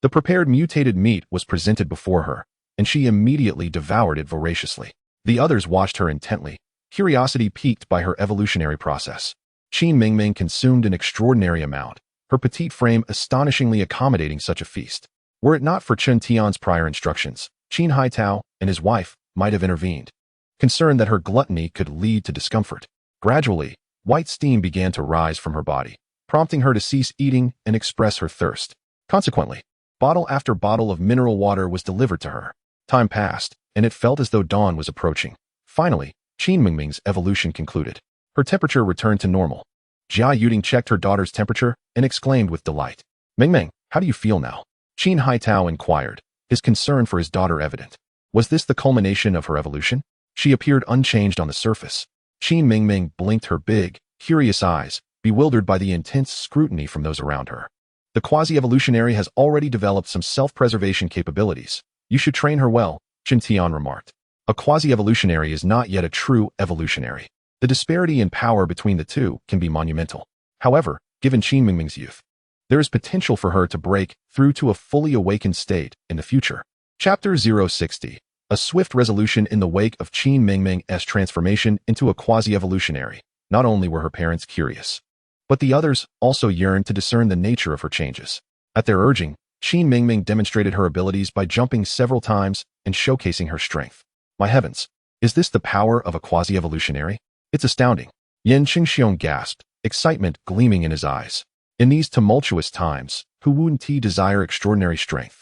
The prepared mutated meat was presented before her, and she immediately devoured it voraciously. The others watched her intently, curiosity piqued by her evolutionary process. Qin Mingming consumed an extraordinary amount, her petite frame astonishingly accommodating such a feast. Were it not for Chen Tian's prior instructions, Qin Haitao and his wife might have intervened, concerned that her gluttony could lead to discomfort. Gradually, white steam began to rise from her body, prompting her to cease eating and express her thirst. Consequently, bottle after bottle of mineral water was delivered to her. Time passed, and it felt as though dawn was approaching. Finally, Qin Mingming's evolution concluded. Her temperature returned to normal. Jia Yuding checked her daughter's temperature and exclaimed with delight. "Mingming, how do you feel now?" Qin Haitao inquired, his concern for his daughter evident. Was this the culmination of her evolution? She appeared unchanged on the surface. Qin Mingming blinked her big, curious eyes, bewildered by the intense scrutiny from those around her. "The quasi-evolutionary has already developed some self-preservation capabilities. You should train her well," Chen Tian remarked. A quasi-evolutionary is not yet a true evolutionary. The disparity in power between the two can be monumental. However, given Qin Mingming's youth, there is potential for her to break through to a fully awakened state in the future. Chapter 060. A swift resolution in the wake of Qin Mingming's transformation into a quasi-evolutionary. Not only were her parents curious, but the others also yearned to discern the nature of her changes. At their urging, Qin Mingming demonstrated her abilities by jumping several times and showcasing her strength. My heavens, is this the power of a quasi-evolutionary? It's astounding. Yin Qingxiong gasped, excitement gleaming in his eyes. In these tumultuous times, who wouldn't desire extraordinary strength?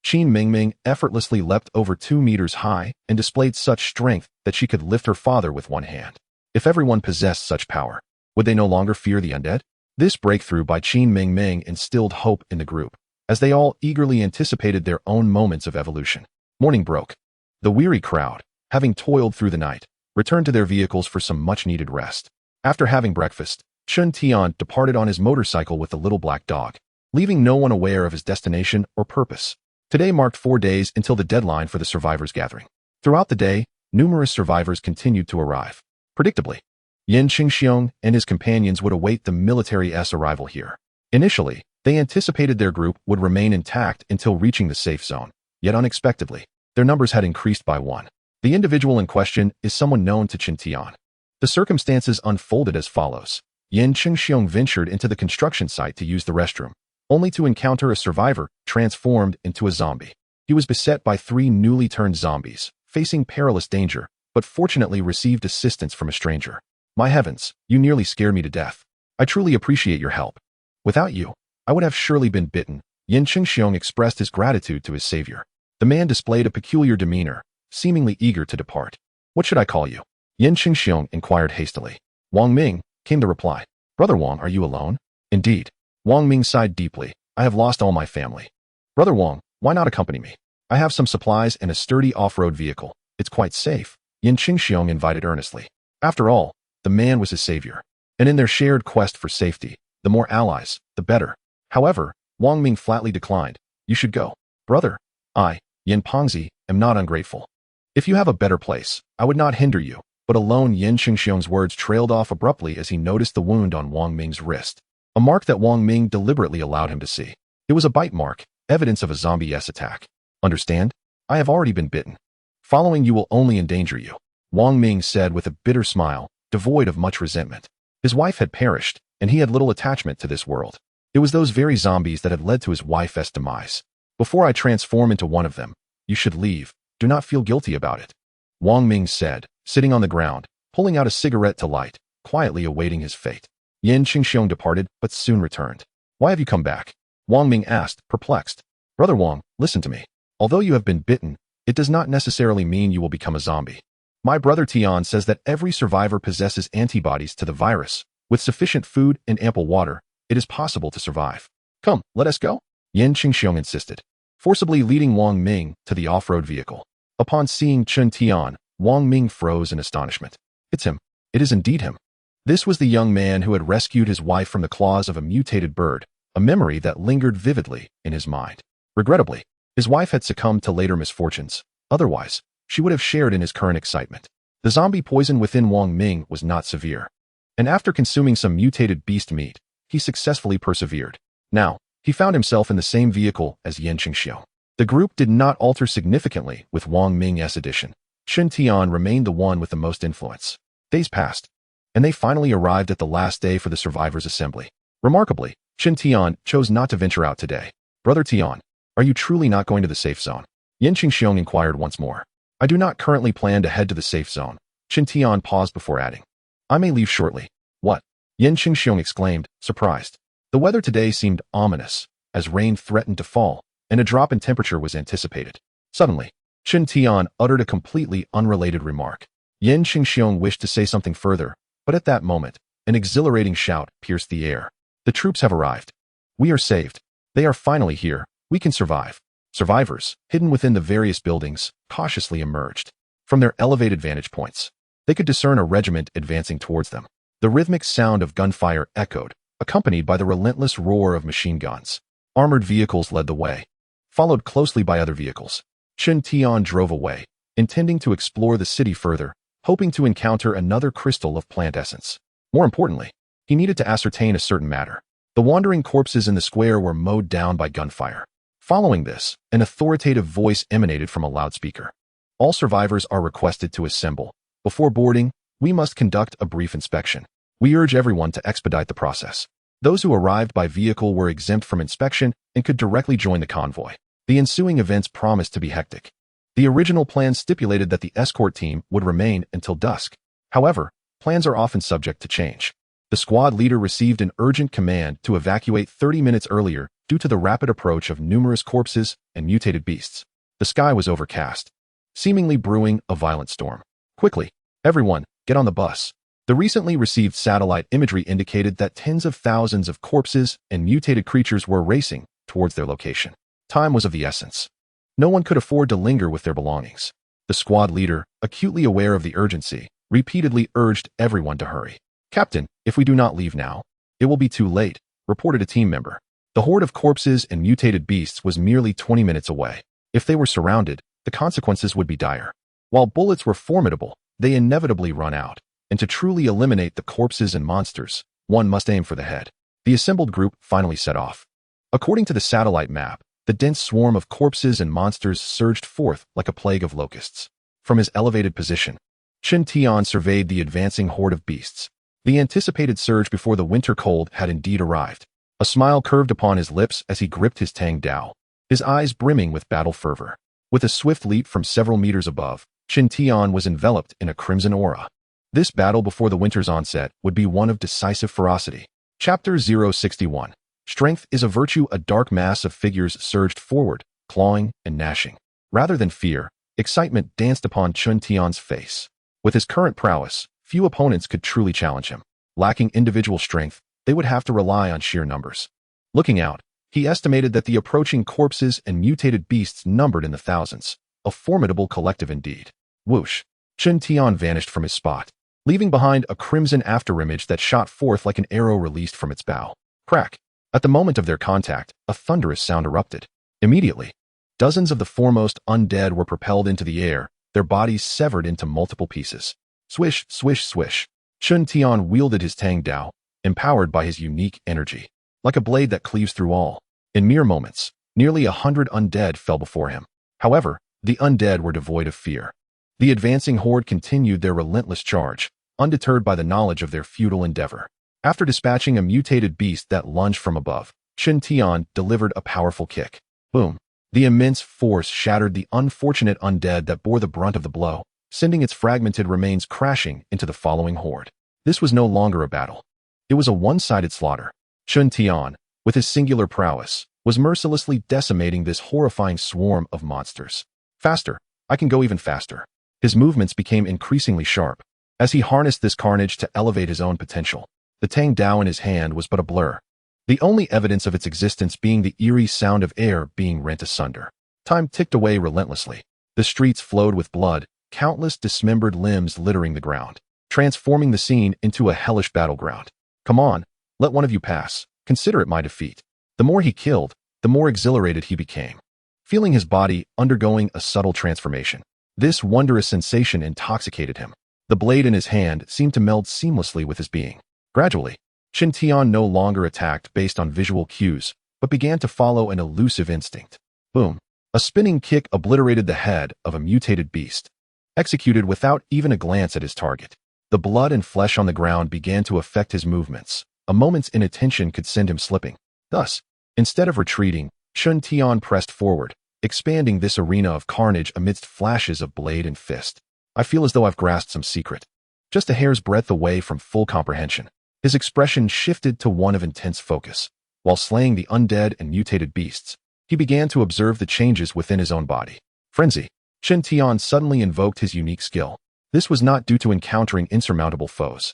Qin Mingming effortlessly leapt over 2 meters high and displayed such strength that she could lift her father with one hand. If everyone possessed such power, would they no longer fear the undead? This breakthrough by Qin Mingming instilled hope in the group, as they all eagerly anticipated their own moments of evolution. Morning broke. The weary crowd, having toiled through the night, returned to their vehicles for some much-needed rest. After having breakfast, Chen Tian departed on his motorcycle with the little black dog, leaving no one aware of his destination or purpose. Today marked 4 days until the deadline for the survivors' gathering. Throughout the day, numerous survivors continued to arrive. Predictably, Yin Qingxiong and his companions would await the military's arrival here. Initially, they anticipated their group would remain intact until reaching the safe zone, yet unexpectedly, their numbers had increased by 1. The individual in question is someone known to Chen Tian. The circumstances unfolded as follows. Yin Qingxiong ventured into the construction site to use the restroom, only to encounter a survivor transformed into a zombie. He was beset by 3 newly turned zombies, facing perilous danger, but fortunately received assistance from a stranger. My heavens, you nearly scared me to death. I truly appreciate your help. Without you, I would have surely been bitten. Yin Qingxiong expressed his gratitude to his savior. The man displayed a peculiar demeanor, seemingly eager to depart. What should I call you? Yin Qingxiong inquired hastily. Wang Ming, came the reply. Brother Wang, are you alone? Indeed. Wang Ming sighed deeply. I have lost all my family. Brother Wang, why not accompany me? I have some supplies and a sturdy off-road vehicle. It's quite safe. Yin Qingxiong invited earnestly. After all, the man was his savior. And in their shared quest for safety, the more allies, the better. However, Wang Ming flatly declined. You should go. Brother, I, Yin Pengzi, am not ungrateful. If you have a better place, I would not hinder you. But alone Yin Qingxiong's words trailed off abruptly as he noticed the wound on Wang Ming's wrist. A mark that Wang Ming deliberately allowed him to see. It was a bite mark, evidence of a zombie-esque attack. Understand? I have already been bitten. Following you will only endanger you. Wang Ming said with a bitter smile, devoid of much resentment. His wife had perished, and he had little attachment to this world. It was those very zombies that had led to his wife's demise. Before I transform into one of them, you should leave. Do not feel guilty about it. Wang Ming said, sitting on the ground, pulling out a cigarette to light, quietly awaiting his fate. Yin Qingxiong departed, but soon returned. Why have you come back? Wang Ming asked, perplexed. Brother Wang, listen to me. Although you have been bitten, it does not necessarily mean you will become a zombie. My brother Tian says that every survivor possesses antibodies to the virus. With sufficient food and ample water, it is possible to survive. Come, let us go. Yin Qingxiong insisted, forcibly leading Wang Ming to the off-road vehicle. Upon seeing Chen Tian, Wang Ming froze in astonishment. It's him. It is indeed him. This was the young man who had rescued his wife from the claws of a mutated bird, a memory that lingered vividly in his mind. Regrettably, his wife had succumbed to later misfortunes. Otherwise, she would have shared in his current excitement. The zombie poison within Wang Ming was not severe. And after consuming some mutated beast meat, he successfully persevered. Now, he found himself in the same vehicle as Yin Qingxiong. The group did not alter significantly with Wang Ming's addition. Chen Tian remained the one with the most influence. Days passed, and they finally arrived at the last day for the survivors' assembly. Remarkably, Chen Tian chose not to venture out today. Brother Tian, are you truly not going to the safe zone? Yin Qingxiong inquired once more. I do not currently plan to head to the safe zone. Chen Tian paused before adding. I may leave shortly. What? Yin Qingxiong exclaimed, surprised. The weather today seemed ominous, as rain threatened to fall, and a drop in temperature was anticipated. Suddenly, Chen Tian uttered a completely unrelated remark. Yin Qingxiong wished to say something further, but at that moment, an exhilarating shout pierced the air. The troops have arrived. We are saved. They are finally here. We can survive. Survivors, hidden within the various buildings, cautiously emerged. From their elevated vantage points, they could discern a regiment advancing towards them. The rhythmic sound of gunfire echoed, accompanied by the relentless roar of machine guns. Armored vehicles led the way, followed closely by other vehicles. Chen Tian drove away, intending to explore the city further, hoping to encounter another crystal of plant essence. More importantly, he needed to ascertain a certain matter. The wandering corpses in the square were mowed down by gunfire. Following this, an authoritative voice emanated from a loudspeaker. All survivors are requested to assemble. Before boarding, we must conduct a brief inspection. We urge everyone to expedite the process. Those who arrived by vehicle were exempt from inspection and could directly join the convoy. The ensuing events promised to be hectic. The original plan stipulated that the escort team would remain until dusk. However, plans are often subject to change. The squad leader received an urgent command to evacuate 30 minutes earlier due to the rapid approach of numerous corpses and mutated beasts. The sky was overcast, seemingly brewing a violent storm. Quickly, everyone, get on the bus. The recently received satellite imagery indicated that tens of thousands of corpses and mutated creatures were racing towards their location. Time was of the essence. No one could afford to linger with their belongings. The squad leader, acutely aware of the urgency, repeatedly urged everyone to hurry. Captain, if we do not leave now, it will be too late, reported a team member. The horde of corpses and mutated beasts was merely 20 minutes away. If they were surrounded, the consequences would be dire. While bullets were formidable, they inevitably run out, and to truly eliminate the corpses and monsters, one must aim for the head. The assembled group finally set off. According to the satellite map, the dense swarm of corpses and monsters surged forth like a plague of locusts. From his elevated position, Chen Tian surveyed the advancing horde of beasts. The anticipated surge before the winter cold had indeed arrived. A smile curved upon his lips as he gripped his Tang Dao, his eyes brimming with battle fervor. With a swift leap from several meters above, Chen Tian was enveloped in a crimson aura. This battle before the winter's onset would be one of decisive ferocity. Chapter 061. Strength is a virtue. A dark mass of figures surged forward, clawing and gnashing. Rather than fear, excitement danced upon Chun Tian's face. With his current prowess, few opponents could truly challenge him. Lacking individual strength, they would have to rely on sheer numbers. Looking out, he estimated that the approaching corpses and mutated beasts numbered in the thousands, a formidable collective indeed. Whoosh! Chun Tian vanished from his spot, leaving behind a crimson afterimage that shot forth like an arrow released from its bow. Crack! At the moment of their contact, a thunderous sound erupted. Immediately, dozens of the foremost undead were propelled into the air, their bodies severed into multiple pieces. Swish, swish, swish. Chun Tian wielded his Tang Dao, empowered by his unique energy, like a blade that cleaves through all. In mere moments, nearly 100 undead fell before him. However, the undead were devoid of fear. The advancing horde continued their relentless charge, undeterred by the knowledge of their futile endeavor. After dispatching a mutated beast that lunged from above, Chun Tian delivered a powerful kick. Boom! The immense force shattered the unfortunate undead that bore the brunt of the blow, sending its fragmented remains crashing into the following horde. This was no longer a battle. It was a one-sided slaughter. Chun Tian, with his singular prowess, was mercilessly decimating this horrifying swarm of monsters. Faster! I can go even faster. His movements became increasingly sharp, as he harnessed this carnage to elevate his own potential. The Tang Dao in his hand was but a blur, the only evidence of its existence being the eerie sound of air being rent asunder. Time ticked away relentlessly. The streets flowed with blood, countless dismembered limbs littering the ground, transforming the scene into a hellish battleground. Come on, let one of you pass. Consider it my defeat. The more he killed, the more exhilarated he became, feeling his body undergoing a subtle transformation. This wondrous sensation intoxicated him. The blade in his hand seemed to meld seamlessly with his being. Gradually, Chun Tian no longer attacked based on visual cues, but began to follow an elusive instinct. Boom! A spinning kick obliterated the head of a mutated beast, executed without even a glance at his target. The blood and flesh on the ground began to affect his movements. A moment's inattention could send him slipping. Thus, instead of retreating, Chun Tian pressed forward, expanding this arena of carnage amidst flashes of blade and fist. I feel as though I've grasped some secret, just a hair's breadth away from full comprehension. His expression shifted to one of intense focus. While slaying the undead and mutated beasts, he began to observe the changes within his own body. Frenzy. Chun Tian suddenly invoked his unique skill. This was not due to encountering insurmountable foes,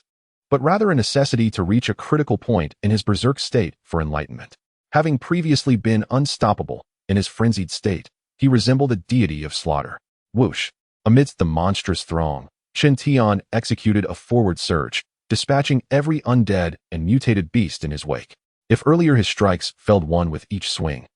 but rather a necessity to reach a critical point in his berserk state for enlightenment. Having previously been unstoppable, in his frenzied state, he resembled a deity of slaughter. Whoosh! Amidst the monstrous throng, Chun Tian executed a forward surge, dispatching every undead and mutated beast in his wake. If earlier his strikes felled one with each swing,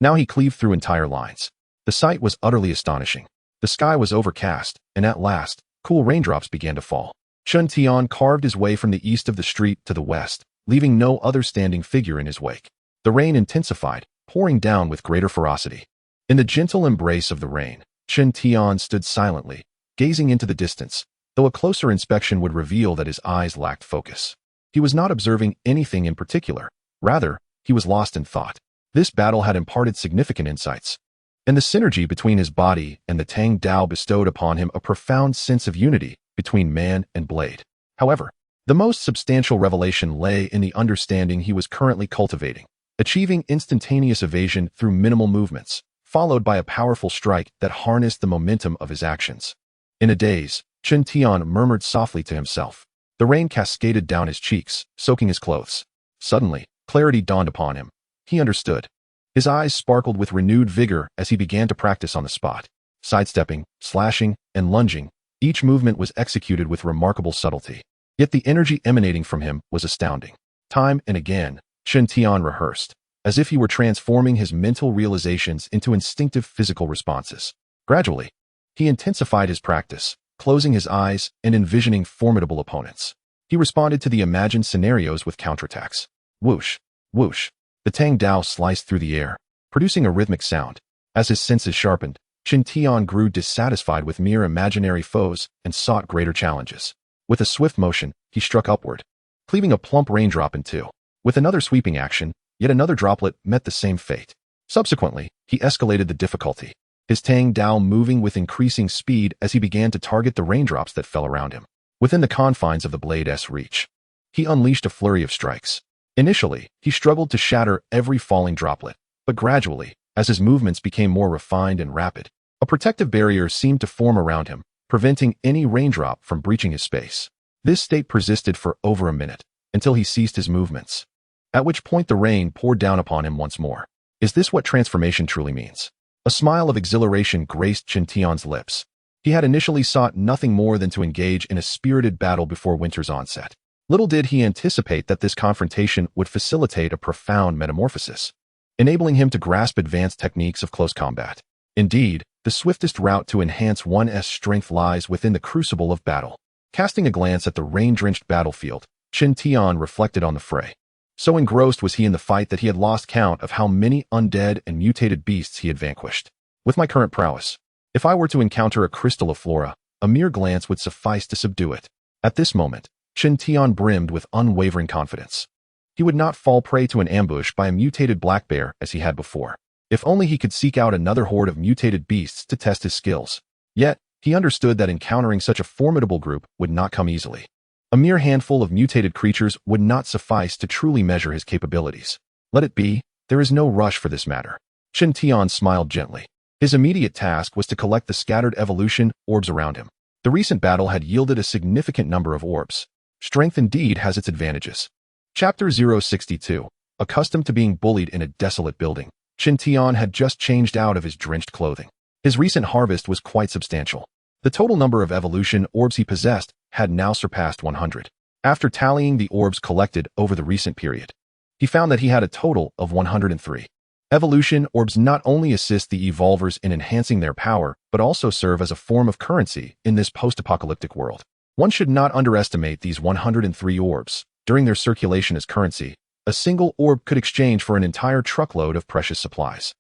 now he cleaved through entire lines. The sight was utterly astonishing. The sky was overcast, and at last, cool raindrops began to fall. Chun Tian carved his way from the east of the street to the west, leaving no other standing figure in his wake. The rain intensified, pouring down with greater ferocity. In the gentle embrace of the rain, Chun Tian stood silently, gazing into the distance, though a closer inspection would reveal that his eyes lacked focus. He was not observing anything in particular. Rather, he was lost in thought. This battle had imparted significant insights, and the synergy between his body and the Tang Dao bestowed upon him a profound sense of unity between man and blade. However, the most substantial revelation lay in the understanding he was currently cultivating, achieving instantaneous evasion through minimal movements, followed by a powerful strike that harnessed the momentum of his actions. In a daze, Chun Tian murmured softly to himself. The rain cascaded down his cheeks, soaking his clothes. Suddenly, clarity dawned upon him. He understood. His eyes sparkled with renewed vigor as he began to practice on the spot. Sidestepping, slashing, and lunging, each movement was executed with remarkable subtlety. Yet the energy emanating from him was astounding. Time and again, Chun Tian rehearsed, as if he were transforming his mental realizations into instinctive physical responses. Gradually, he intensified his practice, closing his eyes and envisioning formidable opponents. He responded to the imagined scenarios with counterattacks. Whoosh! Whoosh! The Tang Dao sliced through the air, producing a rhythmic sound. As his senses sharpened, Chun Tian grew dissatisfied with mere imaginary foes and sought greater challenges. With a swift motion, he struck upward, cleaving a plump raindrop in two. With another sweeping action, yet another droplet met the same fate. Subsequently, he escalated the difficulty, his Tang Dao moving with increasing speed as he began to target the raindrops that fell around him. within the confines of the blade's reach. He unleashed a flurry of strikes. Initially, he struggled to shatter every falling droplet, but gradually, as his movements became more refined and rapid, a protective barrier seemed to form around him, preventing any raindrop from breaching his space. This state persisted for over a minute, until he ceased his movements, at which point the rain poured down upon him once more. Is this what transformation truly means? A smile of exhilaration graced Qin Tian's lips. He had initially sought nothing more than to engage in a spirited battle before winter's onset. Little did he anticipate that this confrontation would facilitate a profound metamorphosis, enabling him to grasp advanced techniques of close combat. Indeed, the swiftest route to enhance one's strength lies within the crucible of battle. Casting a glance at the rain-drenched battlefield, Qin Tian reflected on the fray. So engrossed was he in the fight that he had lost count of how many undead and mutated beasts he had vanquished. With my current prowess, if I were to encounter a crystal of flora, a mere glance would suffice to subdue it. At this moment, Qin Tian brimmed with unwavering confidence. He would not fall prey to an ambush by a mutated black bear as he had before. If only he could seek out another horde of mutated beasts to test his skills. Yet, he understood that encountering such a formidable group would not come easily. A mere handful of mutated creatures would not suffice to truly measure his capabilities. Let it be, there is no rush for this matter. Qin Tian smiled gently. His immediate task was to collect the scattered evolution orbs around him. The recent battle had yielded a significant number of orbs. Strength indeed has its advantages. Chapter 062. Accustomed to being bullied in a desolate building, Qin Tian had just changed out of his drenched clothing. His recent harvest was quite substantial. The total number of evolution orbs he possessed had now surpassed 100. After tallying the orbs collected over the recent period, he found that he had a total of 103. Evolution orbs not only assist the evolvers in enhancing their power, but also serve as a form of currency in this post-apocalyptic world. One should not underestimate these 103 orbs. During their circulation as currency, a single orb could exchange for an entire truckload of precious supplies.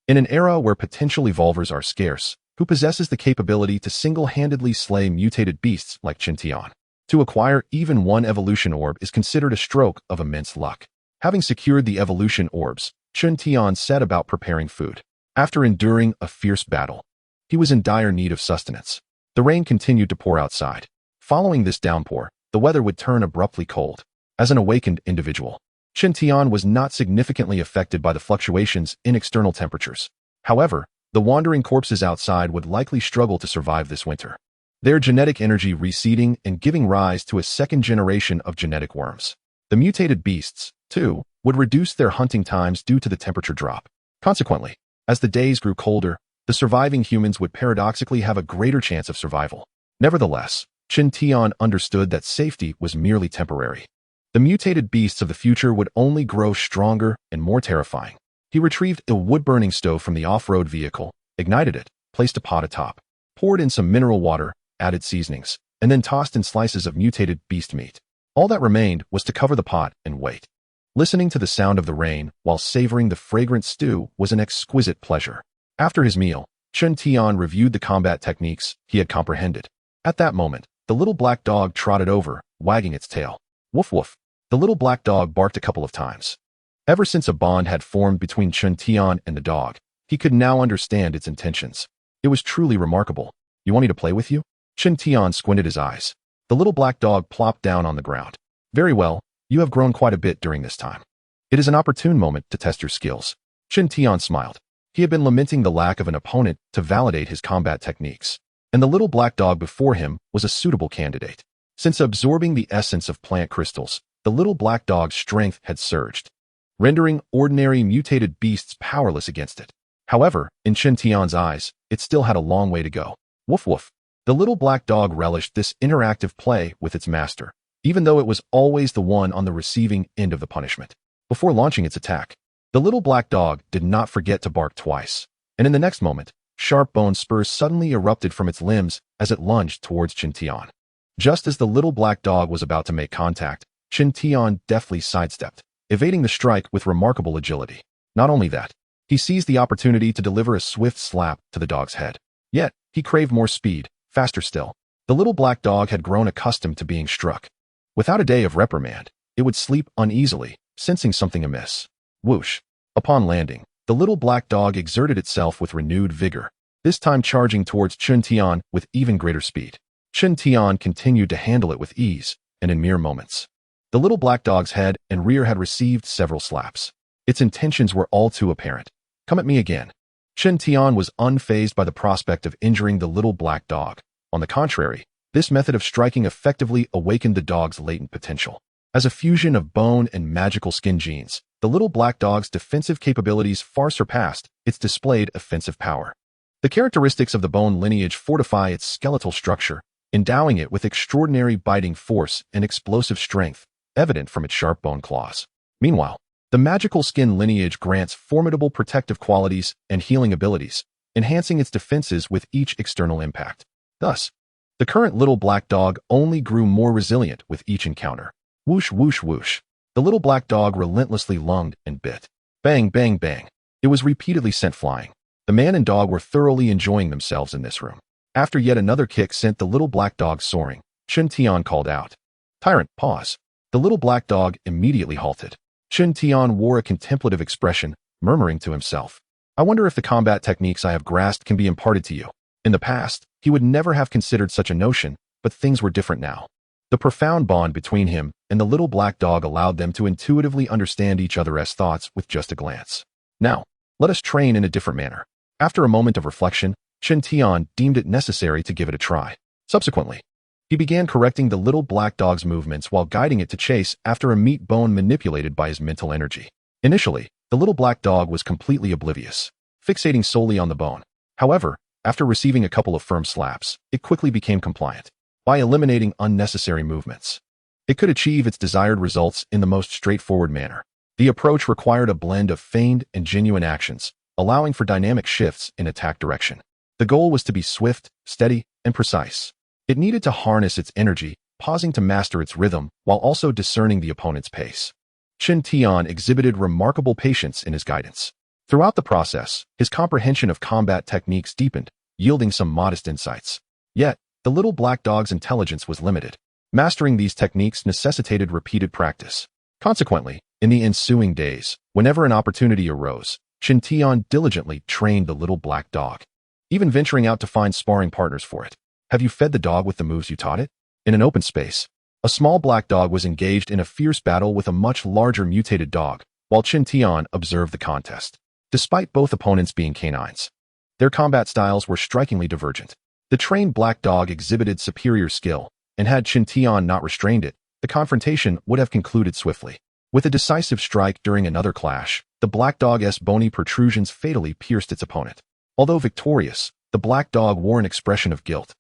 In an era where potential evolvers are scarce, who possesses the capability to single-handedly slay mutated beasts like Qin Tian? To acquire even one evolution orb is considered a stroke of immense luck. Having secured the evolution orbs, Qin Tian set about preparing food. After enduring a fierce battle, he was in dire need of sustenance. The rain continued to pour outside. Following this downpour, the weather would turn abruptly cold. As an awakened individual, Qin Tian was not significantly affected by the fluctuations in external temperatures. However, the wandering corpses outside would likely struggle to survive this winter, their genetic energy receding and giving rise to a second generation of genetic worms. The mutated beasts, too, would reduce their hunting times due to the temperature drop. Consequently, as the days grew colder, the surviving humans would paradoxically have a greater chance of survival. Nevertheless, Qin Tian understood that safety was merely temporary. The mutated beasts of the future would only grow stronger and more terrifying. He retrieved a wood-burning stove from the off-road vehicle, ignited it, placed a pot atop, poured in some mineral water, added seasonings, and then tossed in slices of mutated beast meat. All that remained was to cover the pot and wait. Listening to the sound of the rain while savoring the fragrant stew was an exquisite pleasure. After his meal, Qin Tian reviewed the combat techniques he had comprehended. At that moment, the little black dog trotted over, wagging its tail. Woof woof. The little black dog barked a couple of times. Ever since a bond had formed between Qin Tian and the dog, he could now understand its intentions. It was truly remarkable. You want me to play with you? Qin Tian squinted his eyes. The little black dog plopped down on the ground. Very well, you have grown quite a bit during this time. It is an opportune moment to test your skills. Qin Tian smiled. He had been lamenting the lack of an opponent to validate his combat techniques, and the little black dog before him was a suitable candidate. Since absorbing the essence of plant crystals, the little black dog's strength had surged, rendering ordinary mutated beasts powerless against it. However, in Qin Tian's eyes, it still had a long way to go. Woof woof. The little black dog relished this interactive play with its master, even though it was always the one on the receiving end of the punishment. Before launching its attack, the little black dog did not forget to bark twice, and in the next moment, sharp bone spurs suddenly erupted from its limbs as it lunged towards Qin Tian. Just as the little black dog was about to make contact, Qin Tian deftly sidestepped, evading the strike with remarkable agility. Not only that, he seized the opportunity to deliver a swift slap to the dog's head. Yet, he craved more speed, faster still. The little black dog had grown accustomed to being struck. Without a day of reprimand, it would sleep uneasily, sensing something amiss. Whoosh. Upon landing, the little black dog exerted itself with renewed vigor, this time charging towards Qin Tian with even greater speed. Chen Tian continued to handle it with ease, and in mere moments. The little black dog's head and rear had received several slaps. Its intentions were all too apparent. Come at me again. Chen Tian was unfazed by the prospect of injuring the little black dog. On the contrary, this method of striking effectively awakened the dog's latent potential. As a fusion of bone and magical skin genes, the little black dog's defensive capabilities far surpassed its displayed offensive power. The characteristics of the bone lineage fortify its skeletal structure, endowing it with extraordinary biting force and explosive strength, evident from its sharp bone claws. Meanwhile, the magical skin lineage grants formidable protective qualities and healing abilities, enhancing its defenses with each external impact. Thus, the current little black dog only grew more resilient with each encounter. Whoosh, whoosh, whoosh. The little black dog relentlessly lunged and bit. Bang, bang, bang. It was repeatedly sent flying. The man and dog were thoroughly enjoying themselves in this room. After yet another kick sent the little black dog soaring, Chen Tian called out, "Tyrant, pause." The little black dog immediately halted. Chen Tian wore a contemplative expression, murmuring to himself, "I wonder if the combat techniques I have grasped can be imparted to you." In the past, he would never have considered such a notion, but things were different now. The profound bond between him and the little black dog allowed them to intuitively understand each other's thoughts with just a glance. Now, let us train in a different manner. After a moment of reflection, Chen Tian deemed it necessary to give it a try. Subsequently, he began correcting the little black dog's movements while guiding it to chase after a meat bone manipulated by his mental energy. Initially, the little black dog was completely oblivious, fixating solely on the bone. However, after receiving a couple of firm slaps, it quickly became compliant. By eliminating unnecessary movements, it could achieve its desired results in the most straightforward manner. The approach required a blend of feigned and genuine actions, allowing for dynamic shifts in attack direction. The goal was to be swift, steady, and precise. It needed to harness its energy, pausing to master its rhythm while also discerning the opponent's pace. Chen Tian exhibited remarkable patience in his guidance. Throughout the process, his comprehension of combat techniques deepened, yielding some modest insights. Yet, the little black dog's intelligence was limited. Mastering these techniques necessitated repeated practice. Consequently, in the ensuing days, whenever an opportunity arose, Chen Tian diligently trained the little black dog, even venturing out to find sparring partners for it. Have you fed the dog with the moves you taught it? In an open space, a small black dog was engaged in a fierce battle with a much larger mutated dog, while Chen Tian observed the contest. Despite both opponents being canines, their combat styles were strikingly divergent. The trained black dog exhibited superior skill, and had Chen Tian not restrained it, the confrontation would have concluded swiftly. With a decisive strike during another clash, the black dog's bony protrusions fatally pierced its opponent. Although victorious, the black dog wore an expression of guilt,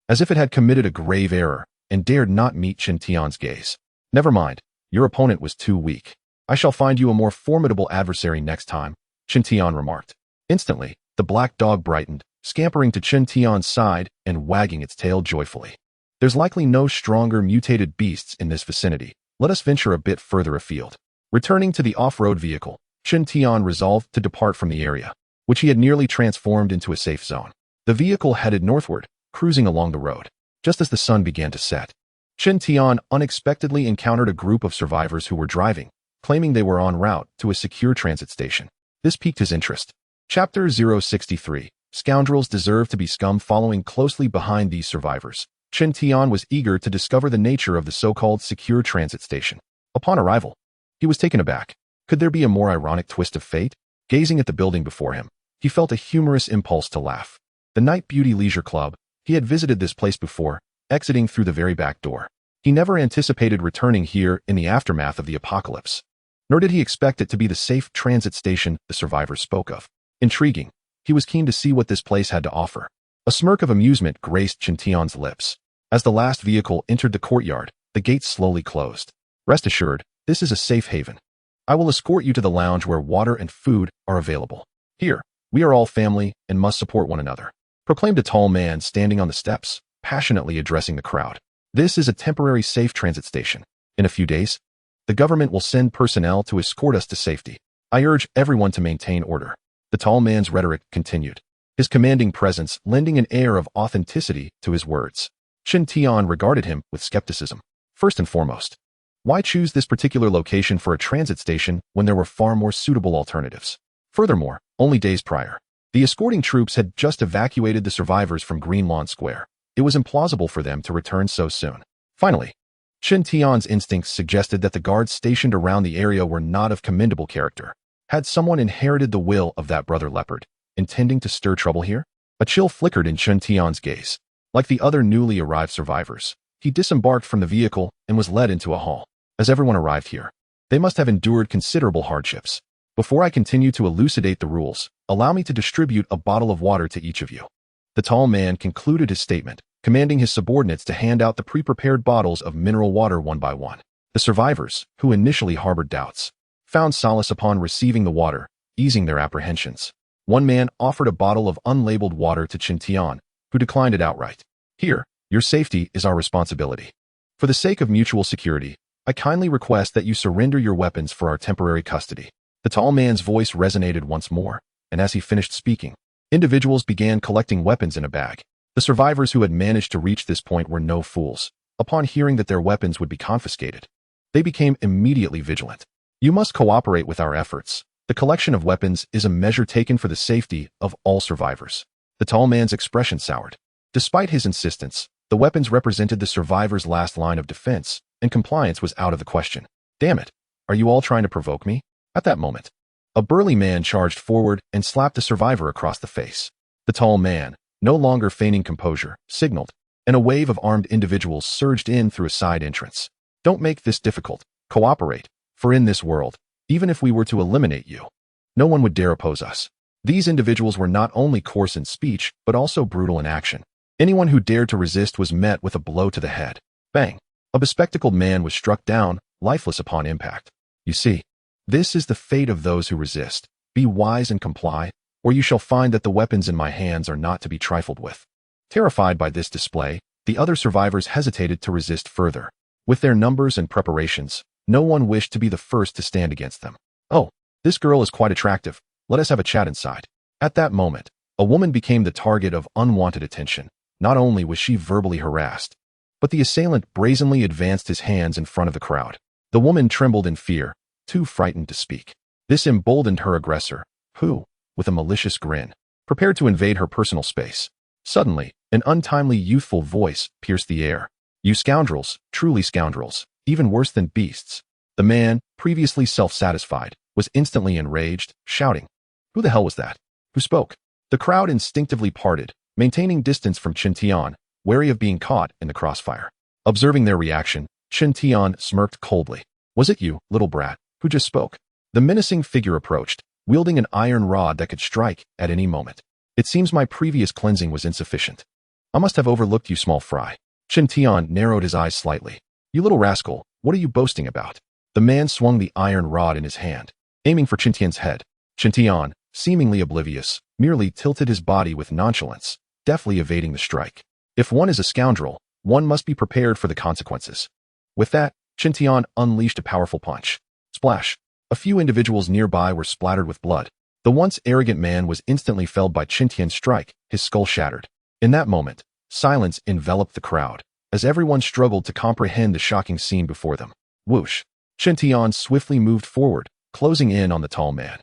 as if it had committed a grave error and dared not meet Chen Tian's gaze. "Never mind, your opponent was too weak. I shall find you a more formidable adversary next time," Chen Tian remarked. Instantly, the black dog brightened, scampering to Chen Tian's side and wagging its tail joyfully. "There's likely no stronger mutated beasts in this vicinity. Let us venture a bit further afield." Returning to the off-road vehicle, Chen Tian resolved to depart from the area, which he had nearly transformed into a safe zone. The vehicle headed northward, cruising along the road. Just as the sun began to set, Chen Tian unexpectedly encountered a group of survivors who were driving, claiming they were en route to a secure transit station. This piqued his interest. Chapter 063. Scoundrels deserve to be scum. Following closely behind these survivors, Chen Tian was eager to discover the nature of the so-called secure transit station. Upon arrival, he was taken aback. Could there be a more ironic twist of fate? Gazing at the building before him, he felt a humorous impulse to laugh. The Night Beauty Leisure Club. He had visited this place before, exiting through the very back door. He never anticipated returning here in the aftermath of the apocalypse. Nor did he expect it to be the safe transit station the survivors spoke of. Intriguing, he was keen to see what this place had to offer. A smirk of amusement graced Chen Tian's lips. As the last vehicle entered the courtyard, the gates slowly closed. "Rest assured, this is a safe haven. I will escort you to the lounge where water and food are available. Here, we are all family and must support one another," proclaimed a tall man standing on the steps, passionately addressing the crowd. "This is a temporary safe transit station. In a few days, the government will send personnel to escort us to safety. I urge everyone to maintain order." The tall man's rhetoric continued, his commanding presence lending an air of authenticity to his words. Chen Tian regarded him with skepticism. First and foremost, why choose this particular location for a transit station when there were far more suitable alternatives? Furthermore, only days prior, the escorting troops had just evacuated the survivors from Green Lawn Square. It was implausible for them to return so soon. Finally, Chen Tian's instincts suggested that the guards stationed around the area were not of commendable character. Had someone inherited the will of that brother leopard, intending to stir trouble here? A chill flickered in Chen Tian's gaze. Like the other newly arrived survivors, he disembarked from the vehicle and was led into a hall. As everyone arrived here, they must have endured considerable hardships. Before I continue to elucidate the rules, allow me to distribute a bottle of water to each of you. The tall man concluded his statement, commanding his subordinates to hand out the pre-prepared bottles of mineral water one by one. The survivors, who initially harbored doubts, found solace upon receiving the water, easing their apprehensions. One man offered a bottle of unlabeled water to Chen Tian, who declined it outright. Here, your safety is our responsibility. For the sake of mutual security, I kindly request that you surrender your weapons for our temporary custody. The tall man's voice resonated once more, and as he finished speaking, individuals began collecting weapons in a bag. The survivors who had managed to reach this point were no fools. Upon hearing that their weapons would be confiscated, they became immediately vigilant. You must cooperate with our efforts. The collection of weapons is a measure taken for the safety of all survivors. The tall man's expression soured. Despite his insistence, the weapons represented the survivors' last line of defense, and compliance was out of the question. Damn it, are you all trying to provoke me? At that moment, a burly man charged forward and slapped the survivor across the face. The tall man, no longer feigning composure, signaled, and a wave of armed individuals surged in through a side entrance. Don't make this difficult. Cooperate, for in this world, even if we were to eliminate you, no one would dare oppose us. These individuals were not only coarse in speech, but also brutal in action. Anyone who dared to resist was met with a blow to the head. Bang! A bespectacled man was struck down, lifeless upon impact. You see, this is the fate of those who resist. Be wise and comply, or you shall find that the weapons in my hands are not to be trifled with. Terrified by this display, the other survivors hesitated to resist further. With their numbers and preparations, no one wished to be the first to stand against them. Oh, this girl is quite attractive. Let us have a chat inside. At that moment, a woman became the target of unwanted attention. Not only was she verbally harassed, but the assailant brazenly advanced his hands in front of the crowd. The woman trembled in fear, too frightened to speak. This emboldened her aggressor, who, with a malicious grin, prepared to invade her personal space. Suddenly, an untimely youthful voice pierced the air. You scoundrels, truly scoundrels, even worse than beasts. The man, previously self-satisfied, was instantly enraged, shouting, Who the hell was that? Who spoke? The crowd instinctively parted, maintaining distance from Chen Tian, wary of being caught in the crossfire. Observing their reaction, Chen Tian smirked coldly. Was it you, little brat, who just spoke? The menacing figure approached, wielding an iron rod that could strike at any moment. It seems my previous cleansing was insufficient. I must have overlooked you, small fry. Chen Tian narrowed his eyes slightly. You little rascal, what are you boasting about? The man swung the iron rod in his hand, aiming for Chen Tian's head. Chen Tian, seemingly oblivious, merely tilted his body with nonchalance, deftly evading the strike. If one is a scoundrel, one must be prepared for the consequences. With that, Chen Tian unleashed a powerful punch. Splash! A few individuals nearby were splattered with blood. The once arrogant man was instantly felled by Chen Tian's strike, his skull shattered. In that moment, silence enveloped the crowd, as everyone struggled to comprehend the shocking scene before them. Whoosh! Chen Tian swiftly moved forward, closing in on the tall man.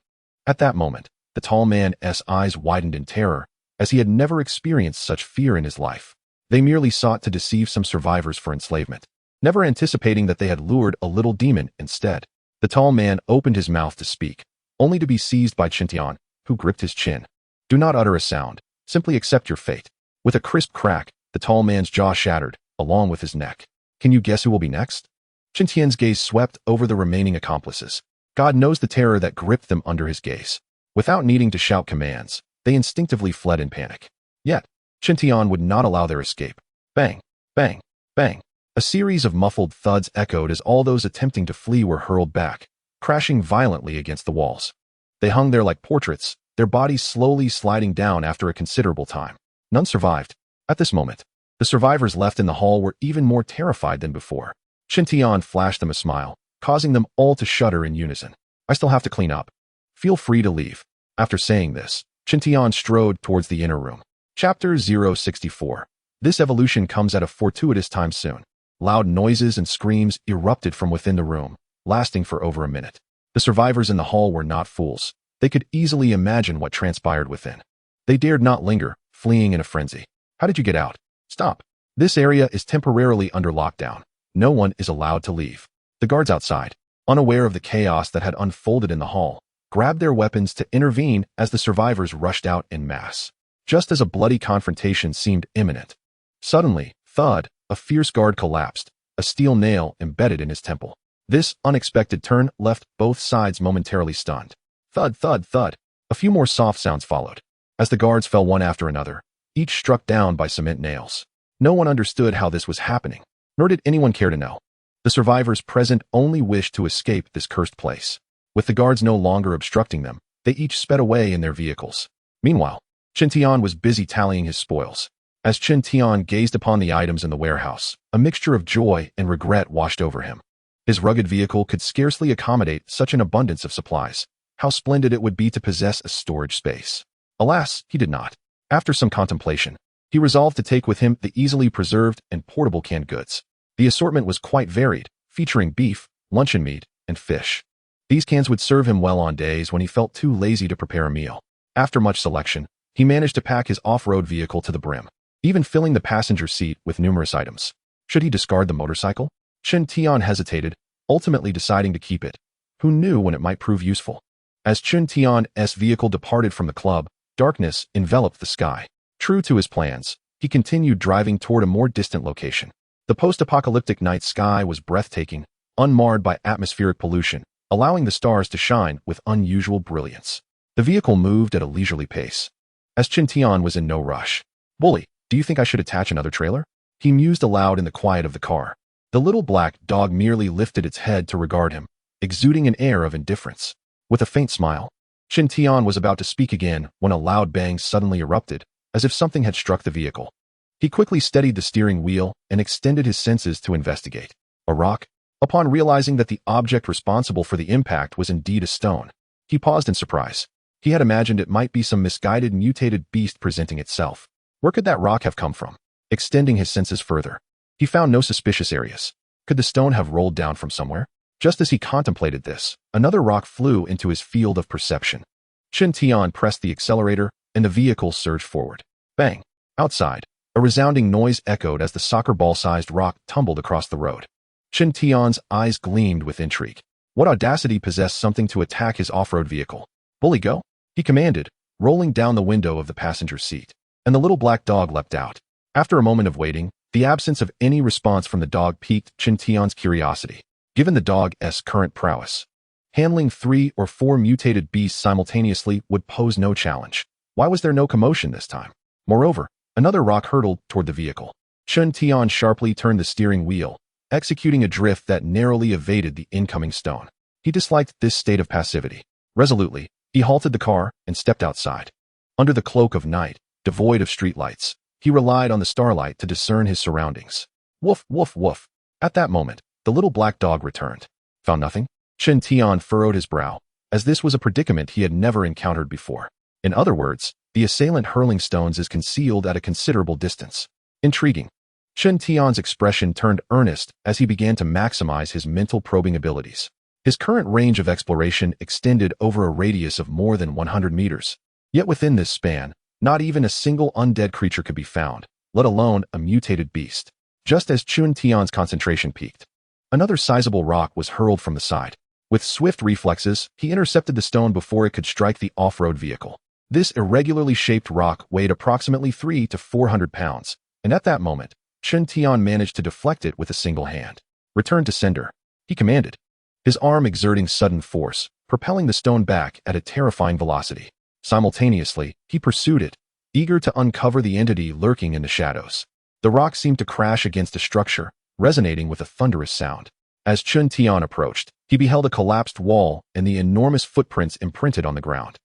At that moment, the tall man's eyes widened in terror, as he had never experienced such fear in his life. They merely sought to deceive some survivors for enslavement, never anticipating that they had lured a little demon instead. The tall man opened his mouth to speak, only to be seized by Chen Tian, who gripped his chin. Do not utter a sound, simply accept your fate. With a crisp crack, the tall man's jaw shattered, along with his neck. Can you guess who will be next? Chen Tian's gaze swept over the remaining accomplices. God knows the terror that gripped them under his gaze. Without needing to shout commands, they instinctively fled in panic. Yet, Chen Tian would not allow their escape. Bang! Bang! Bang! A series of muffled thuds echoed as all those attempting to flee were hurled back, crashing violently against the walls. They hung there like portraits, their bodies slowly sliding down after a considerable time. None survived. At this moment, the survivors left in the hall were even more terrified than before. Chen Tian flashed them a smile, causing them all to shudder in unison. I still have to clean up. Feel free to leave. After saying this, Chen Tian strode towards the inner room. Chapter 064. This evolution comes at a fortuitous time soon. Loud noises and screams erupted from within the room, lasting for over a minute. The survivors in the hall were not fools. They could easily imagine what transpired within. They dared not linger, fleeing in a frenzy. How did you get out? Stop. This area is temporarily under lockdown. No one is allowed to leave. The guards outside, unaware of the chaos that had unfolded in the hall, grabbed their weapons to intervene as the survivors rushed out en masse. Just as a bloody confrontation seemed imminent. Suddenly, thud, a fierce guard collapsed, a steel nail embedded in his temple. This unexpected turn left both sides momentarily stunned. Thud, thud, thud. A few more soft sounds followed. As the guards fell one after another, each struck down by cement nails. No one understood how this was happening, nor did anyone care to know. The survivors present only wished to escape this cursed place. With the guards no longer obstructing them, they each sped away in their vehicles. Meanwhile, Chen Tian was busy tallying his spoils. As Chen Tian gazed upon the items in the warehouse, a mixture of joy and regret washed over him. His rugged vehicle could scarcely accommodate such an abundance of supplies. How splendid it would be to possess a storage space. Alas, he did not. After some contemplation, he resolved to take with him the easily preserved and portable canned goods. The assortment was quite varied, featuring beef, luncheon meat, and fish. These cans would serve him well on days when he felt too lazy to prepare a meal. After much selection, he managed to pack his off-road vehicle to the brim, even filling the passenger seat with numerous items. Should he discard the motorcycle? Chen Tian hesitated, ultimately deciding to keep it. Who knew when it might prove useful? As Chen Tian's vehicle departed from the club, darkness enveloped the sky. True to his plans, he continued driving toward a more distant location. The post-apocalyptic night sky was breathtaking, unmarred by atmospheric pollution, allowing the stars to shine with unusual brilliance. The vehicle moved at a leisurely pace. As Chen Tian was in no rush. "Bully, do you think I should attach another trailer?" He mused aloud in the quiet of the car. The little black dog merely lifted its head to regard him, exuding an air of indifference. With a faint smile, Chen Tian was about to speak again when a loud bang suddenly erupted, as if something had struck the vehicle. He quickly steadied the steering wheel and extended his senses to investigate. A rock? Upon realizing that the object responsible for the impact was indeed a stone, he paused in surprise. He had imagined it might be some misguided mutated beast presenting itself. Where could that rock have come from? Extending his senses further, he found no suspicious areas. Could the stone have rolled down from somewhere? Just as he contemplated this, another rock flew into his field of perception. Chen Tian pressed the accelerator, and the vehicle surged forward. Bang! Outside, a resounding noise echoed as the soccer ball-sized rock tumbled across the road. Chen Tian's eyes gleamed with intrigue. What audacity possessed something to attack his off-road vehicle? "Bully, go!" he commanded, rolling down the window of the passenger seat. And the little black dog leapt out. After a moment of waiting, the absence of any response from the dog piqued Chen Tian's curiosity. Given the dog's current prowess, handling 3 or 4 mutated beasts simultaneously would pose no challenge. Why was there no commotion this time? Moreover, another rock hurtled toward the vehicle. Chen Tian sharply turned the steering wheel, executing a drift that narrowly evaded the incoming stone. He disliked this state of passivity. Resolutely, he halted the car and stepped outside. Under the cloak of night, devoid of streetlights, he relied on the starlight to discern his surroundings. Woof, woof, woof. At that moment, the little black dog returned. Found nothing? Chen Tian furrowed his brow, as this was a predicament he had never encountered before. In other words, the assailant hurling stones is concealed at a considerable distance. Intriguing. Chen Tian's expression turned earnest as he began to maximize his mental probing abilities. His current range of exploration extended over a radius of more than 100 meters. Yet within this span, not even a single undead creature could be found, let alone a mutated beast. Just as Chen Tian's concentration peaked, another sizable rock was hurled from the side. With swift reflexes, he intercepted the stone before it could strike the off-road vehicle. This irregularly shaped rock weighed approximately 300 to 400 pounds, and at that moment, Chen Tian managed to deflect it with a single hand. "Return to sender," he commanded, his arm exerting sudden force, propelling the stone back at a terrifying velocity. Simultaneously, he pursued it, eager to uncover the entity lurking in the shadows. The rock seemed to crash against a structure, resonating with a thunderous sound. As Chen Tian approached, he beheld a collapsed wall and the enormous footprints imprinted on the ground.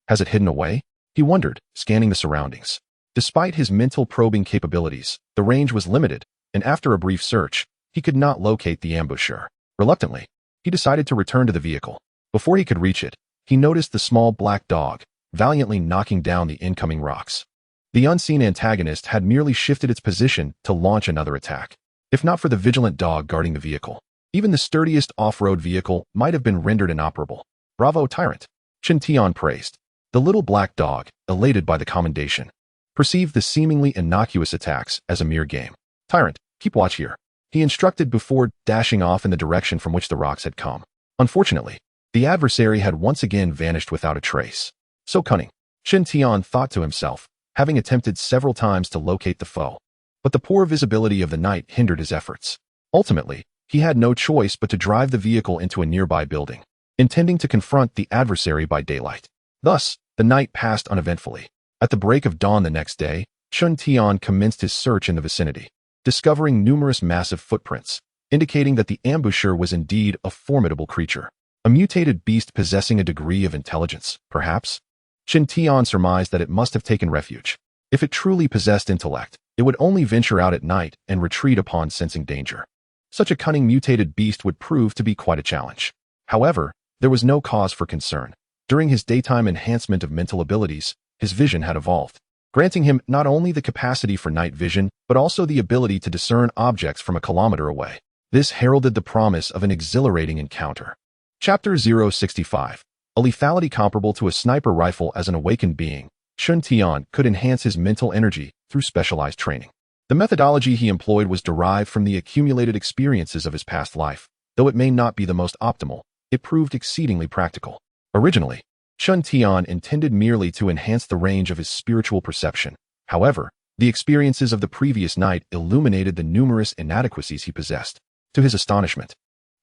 Has it hidden away? He wondered, scanning the surroundings. Despite his mental probing capabilities, the range was limited, and after a brief search, he could not locate the ambusher. Reluctantly, he decided to return to the vehicle. Before he could reach it, he noticed the small black dog, valiantly knocking down the incoming rocks. The unseen antagonist had merely shifted its position to launch another attack. If not for the vigilant dog guarding the vehicle, even the sturdiest off-road vehicle might have been rendered inoperable. "Bravo, tyrant!" Chen Tian praised. The little black dog, elated by the commendation, perceived the seemingly innocuous attacks as a mere game. "Tyrant, keep watch here," he instructed before dashing off in the direction from which the rocks had come. Unfortunately, the adversary had once again vanished without a trace. So cunning, Shen Tian thought to himself, having attempted several times to locate the foe. But the poor visibility of the night hindered his efforts. Ultimately, he had no choice but to drive the vehicle into a nearby building, intending to confront the adversary by daylight. Thus, the night passed uneventfully. At the break of dawn the next day, Shen Tian commenced his search in the vicinity, discovering numerous massive footprints, indicating that the ambusher was indeed a formidable creature. A mutated beast possessing a degree of intelligence, perhaps? Shen Tian surmised that it must have taken refuge. If it truly possessed intellect, it would only venture out at night and retreat upon sensing danger. Such a cunning mutated beast would prove to be quite a challenge. However, there was no cause for concern. During his daytime enhancement of mental abilities, his vision had evolved, granting him not only the capacity for night vision, but also the ability to discern objects from a kilometer away. This heralded the promise of an exhilarating encounter. Chapter 065. A lethality comparable to a sniper rifle. As an awakened being, Shen Tian could enhance his mental energy through specialized training. The methodology he employed was derived from the accumulated experiences of his past life. Though it may not be the most optimal, it proved exceedingly practical. Originally, Shen Tian intended merely to enhance the range of his spiritual perception. However, the experiences of the previous night illuminated the numerous inadequacies he possessed. To his astonishment,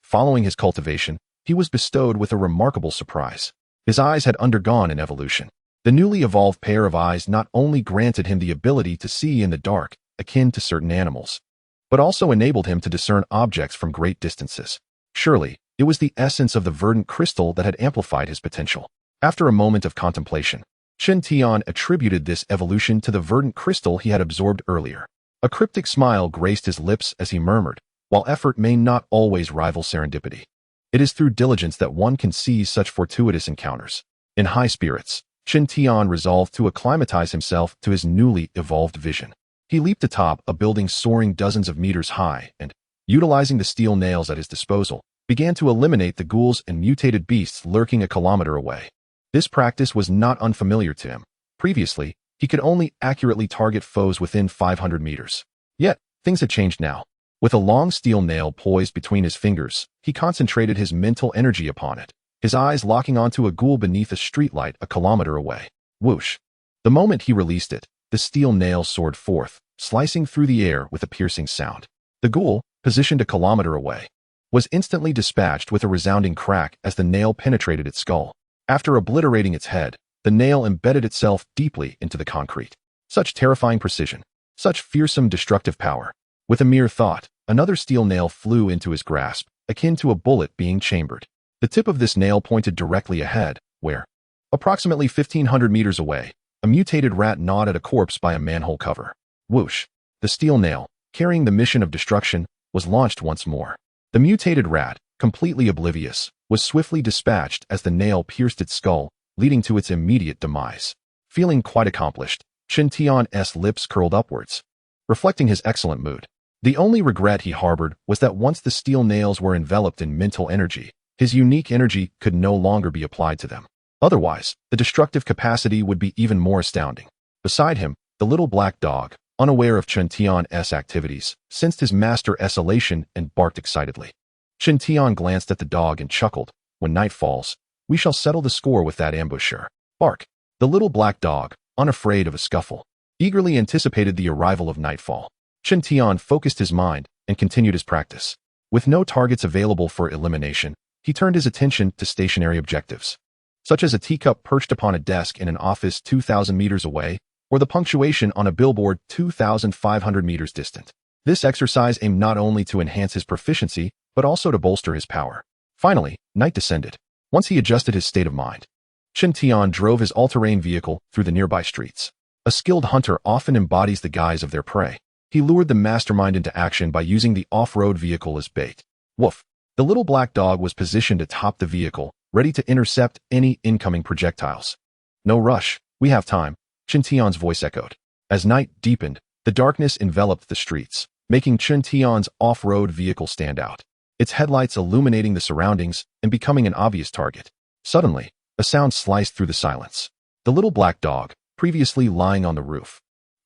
following his cultivation, he was bestowed with a remarkable surprise. His eyes had undergone an evolution. The newly evolved pair of eyes not only granted him the ability to see in the dark, akin to certain animals, but also enabled him to discern objects from great distances. Surely, it was the essence of the verdant crystal that had amplified his potential. After a moment of contemplation, Shen Tian attributed this evolution to the verdant crystal he had absorbed earlier. A cryptic smile graced his lips as he murmured, "While effort may not always rival serendipity, it is through diligence that one can seize such fortuitous encounters." In high spirits, Shen Tian resolved to acclimatize himself to his newly evolved vision. He leaped atop a building soaring dozens of meters high and, utilizing the steel nails at his disposal, began to eliminate the ghouls and mutated beasts lurking a kilometer away. This practice was not unfamiliar to him. Previously, he could only accurately target foes within 500 meters. Yet, things had changed now. With a long steel nail poised between his fingers, he concentrated his mental energy upon it, his eyes locking onto a ghoul beneath a streetlight a kilometer away. Whoosh! The moment he released it, the steel nail soared forth, slicing through the air with a piercing sound. The ghoul, positioned a kilometer away, was instantly dispatched with a resounding crack as the nail penetrated its skull. After obliterating its head, the nail embedded itself deeply into the concrete. Such terrifying precision, such fearsome destructive power. With a mere thought, another steel nail flew into his grasp, akin to a bullet being chambered. The tip of this nail pointed directly ahead, where, approximately 1,500 meters away, a mutated rat gnawed at a corpse by a manhole cover. Whoosh! The steel nail, carrying the mission of destruction, was launched once more. The mutated rat, completely oblivious, was swiftly dispatched as the nail pierced its skull, leading to its immediate demise. Feeling quite accomplished, Shen Tian's lips curled upwards, reflecting his excellent mood. The only regret he harbored was that once the steel nails were enveloped in mental energy, his unique energy could no longer be applied to them. Otherwise, the destructive capacity would be even more astounding. Beside him, the little black dog, unaware of Shen Tian's activities, sensed his master's elation and barked excitedly. Shen Tian glanced at the dog and chuckled, "When night falls, we shall settle the score with that ambusher." Bark! The little black dog, unafraid of a scuffle, eagerly anticipated the arrival of nightfall. Shen Tian focused his mind and continued his practice. With no targets available for elimination, he turned his attention to stationary objectives, such as a teacup perched upon a desk in an office 2,000 meters away, or the punctuation on a billboard 2,500 meters distant. This exercise aimed not only to enhance his proficiency, but also to bolster his power. Finally, night descended. Once he adjusted his state of mind, Shen Tian drove his all-terrain vehicle through the nearby streets. A skilled hunter often embodies the guise of their prey. He lured the mastermind into action by using the off-road vehicle as bait. Woof! The little black dog was positioned atop the vehicle, ready to intercept any incoming projectiles. "No rush, we have time," Shen Tian's voice echoed. As night deepened, the darkness enveloped the streets, making Shen Tian's off-road vehicle stand out, its headlights illuminating the surroundings and becoming an obvious target. Suddenly, a sound sliced through the silence. The little black dog, previously lying on the roof,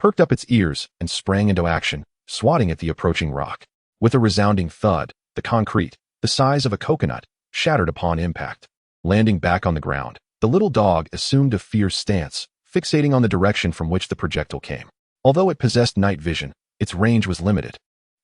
perked up its ears, and sprang into action, swatting at the approaching rock. With a resounding thud, the concrete, the size of a coconut, shattered upon impact. Landing back on the ground, the little dog assumed a fierce stance, fixating on the direction from which the projectile came. Although it possessed night vision, its range was limited.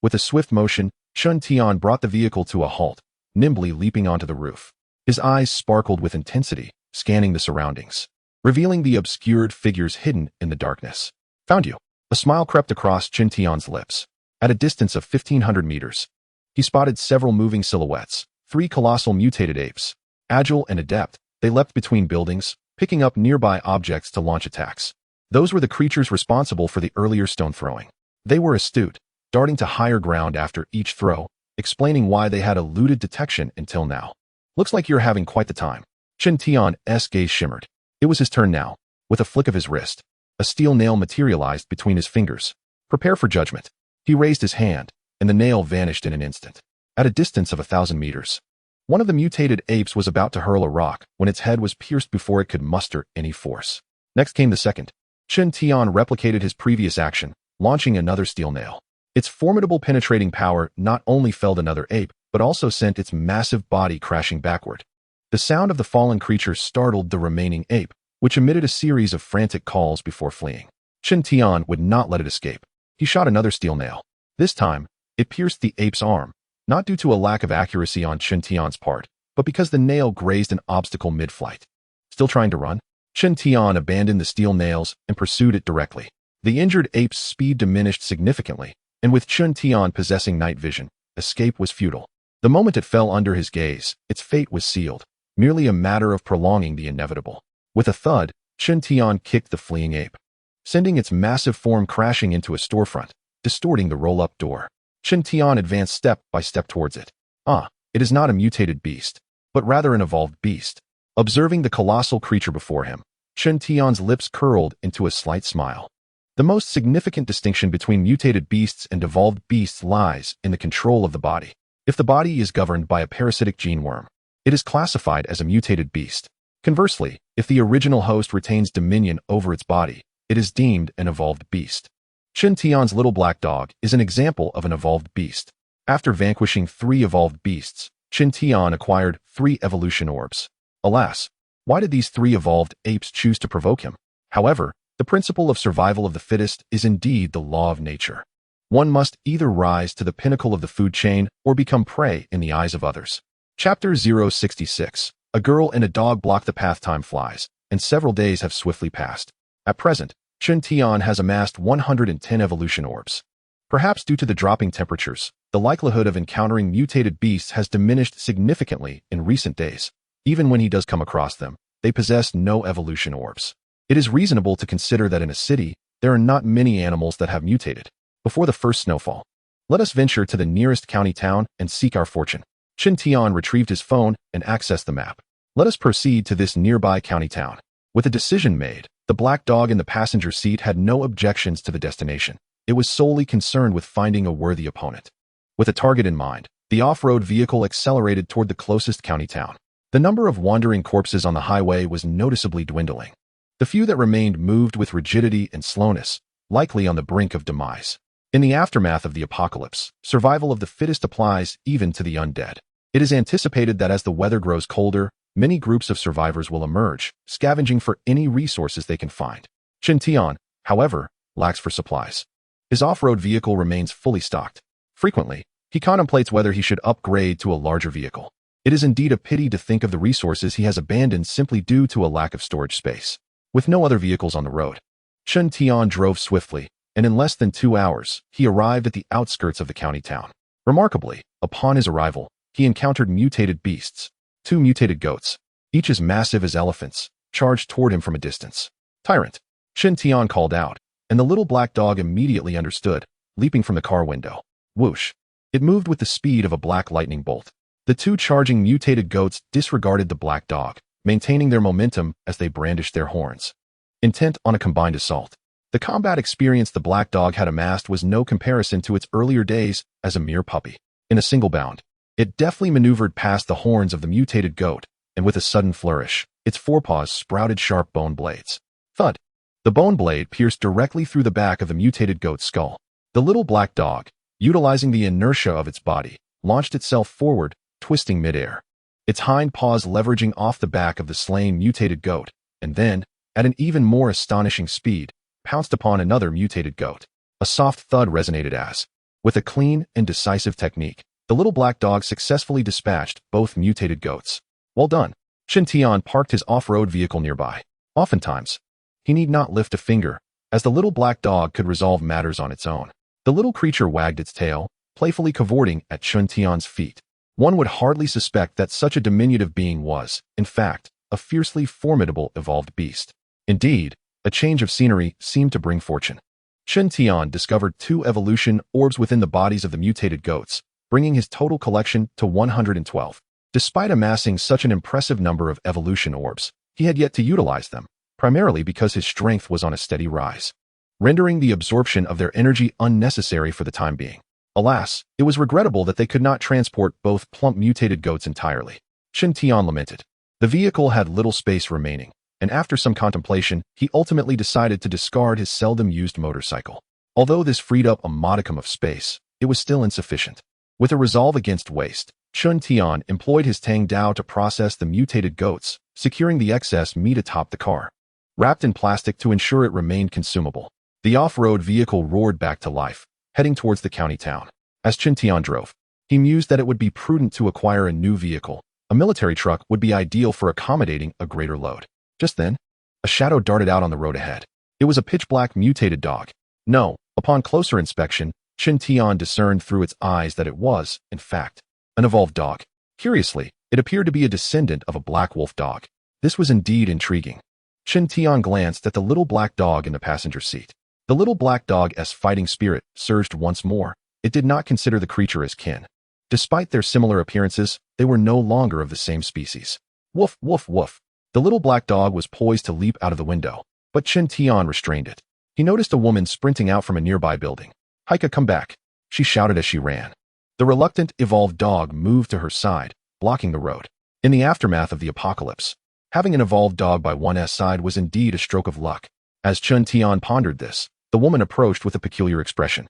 With a swift motion, Chun Tian brought the vehicle to a halt, nimbly leaping onto the roof. His eyes sparkled with intensity, scanning the surroundings, revealing the obscured figures hidden in the darkness. Found you. A smile crept across Chun Tian's lips. At a distance of 1,500 meters, he spotted several moving silhouettes, 3 colossal mutated apes. Agile and adept, they leapt between buildings, picking up nearby objects to launch attacks. Those were the creatures responsible for the earlier stone throwing. They were astute, darting to higher ground after each throw, explaining why they had eluded detection until now. Looks like you're having quite the time. Chun Tian's gaze shimmered. It was his turn now. With a flick of his wrist, a steel nail materialized between his fingers. Prepare for judgment. He raised his hand, and the nail vanished in an instant. At a distance of 1,000 meters, one of the mutated apes was about to hurl a rock when its head was pierced before it could muster any force. Next came the second. Chun Tian replicated his previous action, launching another steel nail. Its formidable penetrating power not only felled another ape, but also sent its massive body crashing backward. The sound of the fallen creature startled the remaining ape, which emitted a series of frantic calls before fleeing. Chun Tian would not let it escape. He shot another steel nail. This time, it pierced the ape's arm, not due to a lack of accuracy on Chun Tian's part, but because the nail grazed an obstacle mid-flight. Still trying to run? Chun Tian abandoned the steel nails and pursued it directly. The injured ape's speed diminished significantly, and with Chun Tian possessing night vision, escape was futile. The moment it fell under his gaze, its fate was sealed, merely a matter of prolonging the inevitable. With a thud, Chun Tian kicked the fleeing ape, sending its massive form crashing into a storefront, distorting the roll-up door. Chun Tian advanced step by step towards it. It is not a mutated beast, but rather an evolved beast. Observing the colossal creature before him, Chun Tian's lips curled into a slight smile. The most significant distinction between mutated beasts and evolved beasts lies in the control of the body. If the body is governed by a parasitic gene worm, it is classified as a mutated beast. Conversely, if the original host retains dominion over its body, it is deemed an evolved beast. Chun Tian's little black dog is an example of an evolved beast. After vanquishing 3 evolved beasts, Chun Tian acquired 3 evolution orbs. Alas, why did these 3 evolved apes choose to provoke him? However, the principle of survival of the fittest is indeed the law of nature. One must either rise to the pinnacle of the food chain or become prey in the eyes of others. Chapter 066. A girl and a dog block the path. Time flies, and several days have swiftly passed. At present, Chun Tian has amassed 110 evolution orbs. Perhaps due to the dropping temperatures, the likelihood of encountering mutated beasts has diminished significantly in recent days. Even when he does come across them, they possess no evolution orbs. It is reasonable to consider that in a city, there are not many animals that have mutated. Before the first snowfall, let us venture to the nearest county town and seek our fortune. Chun Tian retrieved his phone and accessed the map. Let us proceed to this nearby county town. With a decision made, the black dog in the passenger seat had no objections to the destination. It was solely concerned with finding a worthy opponent. With a target in mind, the off-road vehicle accelerated toward the closest county town. The number of wandering corpses on the highway was noticeably dwindling. The few that remained moved with rigidity and slowness, likely on the brink of demise. In the aftermath of the apocalypse, survival of the fittest applies even to the undead. It is anticipated that as the weather grows colder, many groups of survivors will emerge, scavenging for any resources they can find. Chun Tian, however, lacks for supplies. His off-road vehicle remains fully stocked. Frequently, he contemplates whether he should upgrade to a larger vehicle. It is indeed a pity to think of the resources he has abandoned simply due to a lack of storage space. With no other vehicles on the road, Chun Tian drove swiftly, and in less than 2 hours, he arrived at the outskirts of the county town. Remarkably, upon his arrival, he encountered mutated beasts. 2 mutated goats, each as massive as elephants, charged toward him from a distance. Tyrant, Chun Tian called out, and the little black dog immediately understood, leaping from the car window. Whoosh! It moved with the speed of a black lightning bolt. The 2 charging mutated goats disregarded the black dog, maintaining their momentum as they brandished their horns, intent on a combined assault. The combat experience the black dog had amassed was no comparison to its earlier days as a mere puppy. In a single bound, it deftly maneuvered past the horns of the mutated goat, and with a sudden flourish, its forepaws sprouted sharp bone blades. Thud! The bone blade pierced directly through the back of the mutated goat's skull. The little black dog, utilizing the inertia of its body, launched itself forward, twisting midair. Its hind paws leveraging off the back of the slain mutated goat, and then, at an even more astonishing speed, pounced upon another mutated goat. A soft thud resonated as, with a clean and decisive technique, the little black dog successfully dispatched both mutated goats. Well done. Chen Tian parked his off-road vehicle nearby. Oftentimes, he need not lift a finger, as the little black dog could resolve matters on its own. The little creature wagged its tail, playfully cavorting at Chen Tian's feet. One would hardly suspect that such a diminutive being was, in fact, a fiercely formidable evolved beast. Indeed, a change of scenery seemed to bring fortune. Chen Tian discovered 2 evolution orbs within the bodies of the mutated goats, bringing his total collection to 112. Despite amassing such an impressive number of evolution orbs, he had yet to utilize them, primarily because his strength was on a steady rise, rendering the absorption of their energy unnecessary for the time being. Alas, it was regrettable that they could not transport both plump mutated goats entirely. Chen Tian lamented. The vehicle had little space remaining, and after some contemplation, he ultimately decided to discard his seldom-used motorcycle. Although this freed up a modicum of space, it was still insufficient. With a resolve against waste, Chen Tian employed his Tang Dao to process the mutated goats, securing the excess meat atop the car, wrapped in plastic to ensure it remained consumable. The off-road vehicle roared back to life, heading towards the county town. As Chen Tian drove, he mused that it would be prudent to acquire a new vehicle. A military truck would be ideal for accommodating a greater load. Just then, a shadow darted out on the road ahead. It was a pitch-black mutated dog. No, upon closer inspection, Chen Tian discerned through its eyes that it was, in fact, an evolved dog. Curiously, it appeared to be a descendant of a black wolf dog. This was indeed intriguing. Chen Tian glanced at the little black dog in the passenger seat. The little black dog's fighting spirit surged once more. It did not consider the creature as kin. Despite their similar appearances, they were no longer of the same species. Woof, woof, woof. The little black dog was poised to leap out of the window, but Chen Tian restrained it. He noticed a woman sprinting out from a nearby building. Heike, come back, she shouted as she ran. The reluctant, evolved dog moved to her side, blocking the road. In the aftermath of the apocalypse, having an evolved dog by one's side was indeed a stroke of luck. As Chen Tian pondered this, the woman approached with a peculiar expression.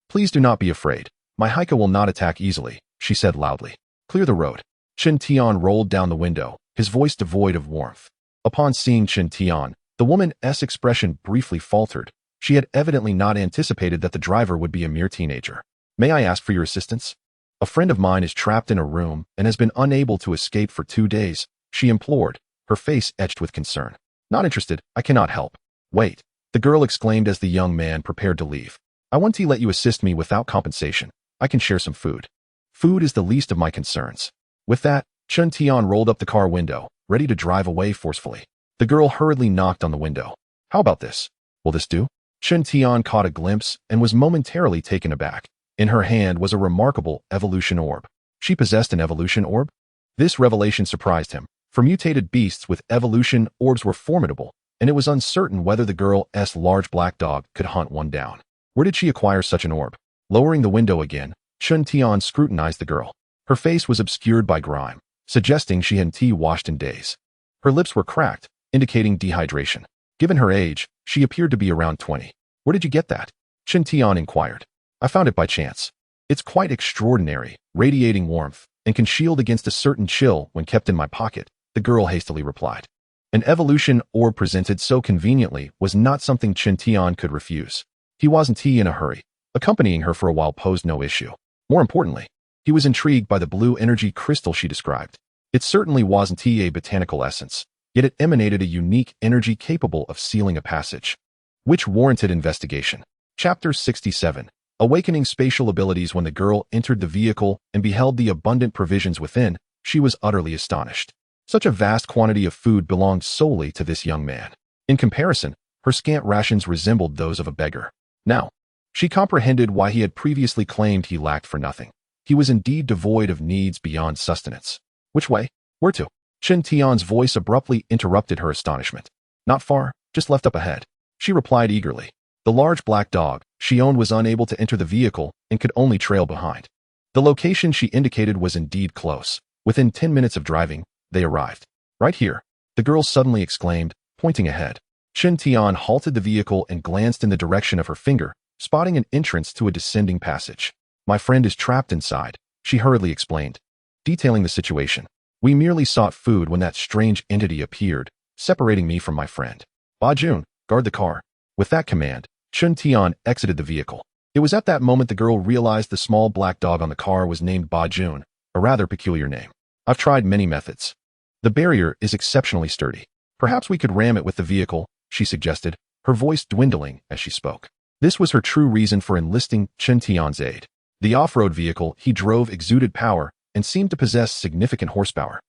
Please do not be afraid. My Heike will not attack easily, she said loudly. Clear the road. Chen Tian rolled down the window, his voice devoid of warmth. Upon seeing Chen Tian, the woman's expression briefly faltered. She had evidently not anticipated that the driver would be a mere teenager. May I ask for your assistance? A friend of mine is trapped in a room and has been unable to escape for 2 days, she implored, her face etched with concern. Not interested, I cannot help. Wait, the girl exclaimed as the young man prepared to leave. I want to let you assist me without compensation. I can share some food. Food is the least of my concerns. With that, Chen Tian rolled up the car window, ready to drive away forcefully. The girl hurriedly knocked on the window. How about this? Will this do? Chen Tian caught a glimpse and was momentarily taken aback. In her hand was a remarkable evolution orb. She possessed an evolution orb? This revelation surprised him, for mutated beasts with evolution orbs were formidable, and it was uncertain whether the girl's large black dog could hunt one down. Where did she acquire such an orb? Lowering the window again, Chen Tian scrutinized the girl. Her face was obscured by grime, suggesting she hadn't washed in days. Her lips were cracked, indicating dehydration. Given her age, she appeared to be around 20. Where did you get that? Chen Tian inquired. I found it by chance. It's quite extraordinary, radiating warmth, and can shield against a certain chill when kept in my pocket, the girl hastily replied. An evolution orb presented so conveniently was not something Chen Tian could refuse. He wasn't in a hurry. Accompanying her for a while posed no issue. More importantly, he was intrigued by the blue energy crystal she described. It certainly wasn't a botanical essence, yet it emanated a unique energy capable of sealing a passage, which warranted investigation. Chapter 67. Awakening spatial abilities. When the girl entered the vehicle and beheld the abundant provisions within, she was utterly astonished. Such a vast quantity of food belonged solely to this young man. In comparison, her scant rations resembled those of a beggar. Now, she comprehended why he had previously claimed he lacked for nothing. He was indeed devoid of needs beyond sustenance. Which way? Where to? Chen Tian's voice abruptly interrupted her astonishment. Not far, just left up ahead. She replied eagerly. The large black dog she owned was unable to enter the vehicle and could only trail behind. The location she indicated was indeed close. Within 10 minutes of driving, they arrived. Right here, the girl suddenly exclaimed, pointing ahead. Chen Tian halted the vehicle and glanced in the direction of her finger, spotting an entrance to a descending passage. My friend is trapped inside, she hurriedly explained, detailing the situation. We merely sought food when that strange entity appeared, separating me from my friend. Ba Jun, guard the car. With that command, Chen Tian exited the vehicle. It was at that moment the girl realized the small black dog on the car was named Ba Jun, a rather peculiar name. I've tried many methods. The barrier is exceptionally sturdy. Perhaps we could ram it with the vehicle, she suggested, her voice dwindling as she spoke. This was her true reason for enlisting Chen Tian's aid. The off-road vehicle he drove exuded power and seemed to possess significant horsepower.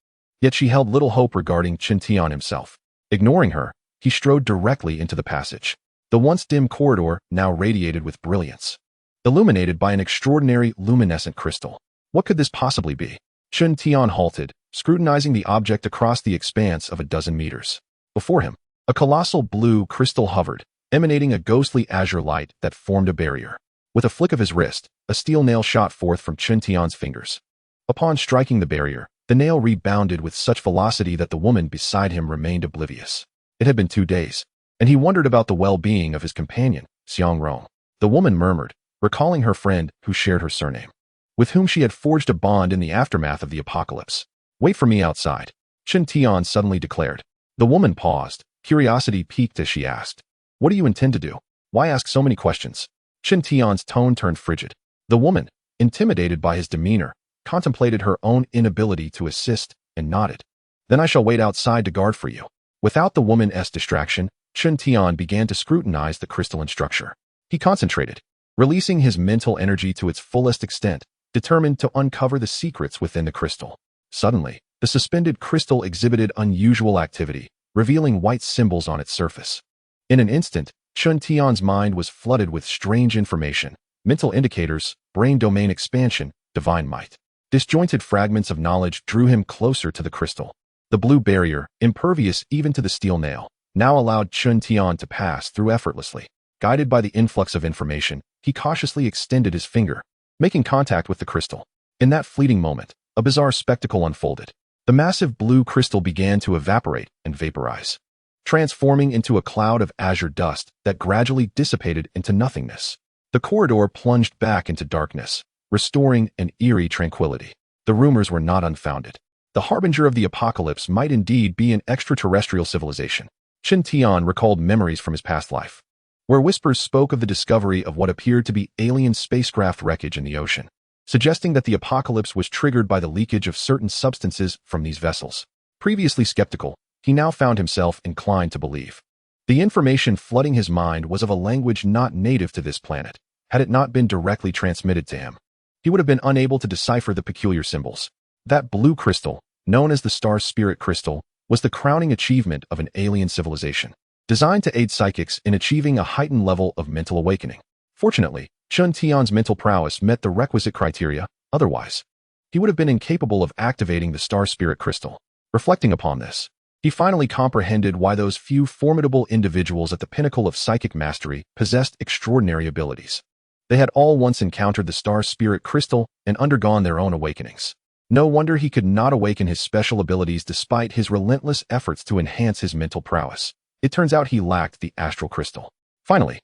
Yet she held little hope regarding Chen Tian himself. Ignoring her, he strode directly into the passage. The once dim corridor now radiated with brilliance, illuminated by an extraordinary luminescent crystal. What could this possibly be? Chen Tian halted, scrutinizing the object across the expanse of a dozen meters. Before him, a colossal blue crystal hovered, emanating a ghostly azure light that formed a barrier. With a flick of his wrist, a steel nail shot forth from Chen Tian's fingers. Upon striking the barrier, the nail rebounded with such velocity that the woman beside him remained oblivious. It had been 2 days, and he wondered about the well-being of his companion, Xiang Rong. The woman murmured, recalling her friend who shared her surname, with whom she had forged a bond in the aftermath of the apocalypse. Wait for me outside, Chen Tian suddenly declared. The woman paused, curiosity piqued as she asked, what do you intend to do? Why ask so many questions? Chen Tian's tone turned frigid. The woman, intimidated by his demeanor, contemplated her own inability to assist and nodded. Then I shall wait outside to guard for you. Without the woman's distraction, Chen Tian began to scrutinize the crystalline structure. He concentrated, releasing his mental energy to its fullest extent, determined to uncover the secrets within the crystal. Suddenly, the suspended crystal exhibited unusual activity, revealing white symbols on its surface. In an instant, Chen Tian's mind was flooded with strange information, mental indicators, brain domain expansion, divine might. Disjointed fragments of knowledge drew him closer to the crystal. The blue barrier, impervious even to the steel nail, now allowed Chen Tian to pass through effortlessly. Guided by the influx of information, he cautiously extended his finger, making contact with the crystal. In that fleeting moment, a bizarre spectacle unfolded. The massive blue crystal began to evaporate and vaporize, transforming into a cloud of azure dust that gradually dissipated into nothingness. The corridor plunged back into darkness, restoring an eerie tranquility. The rumors were not unfounded. The harbinger of the apocalypse might indeed be an extraterrestrial civilization. Chen Tian recalled memories from his past life, where whispers spoke of the discovery of what appeared to be alien spacecraft wreckage in the ocean, suggesting that the apocalypse was triggered by the leakage of certain substances from these vessels. Previously skeptical, he now found himself inclined to believe. The information flooding his mind was of a language not native to this planet. Had it not been directly transmitted to him, he would have been unable to decipher the peculiar symbols. That blue crystal, known as the Star Spirit Crystal, was the crowning achievement of an alien civilization, designed to aid psychics in achieving a heightened level of mental awakening. Fortunately, Chen Tian's mental prowess met the requisite criteria, otherwise, he would have been incapable of activating the Star Spirit Crystal. Reflecting upon this, he finally comprehended why those few formidable individuals at the pinnacle of psychic mastery possessed extraordinary abilities. They had all once encountered the Star Spirit Crystal and undergone their own awakenings. No wonder he could not awaken his special abilities despite his relentless efforts to enhance his mental prowess. It turns out he lacked the astral crystal. Finally,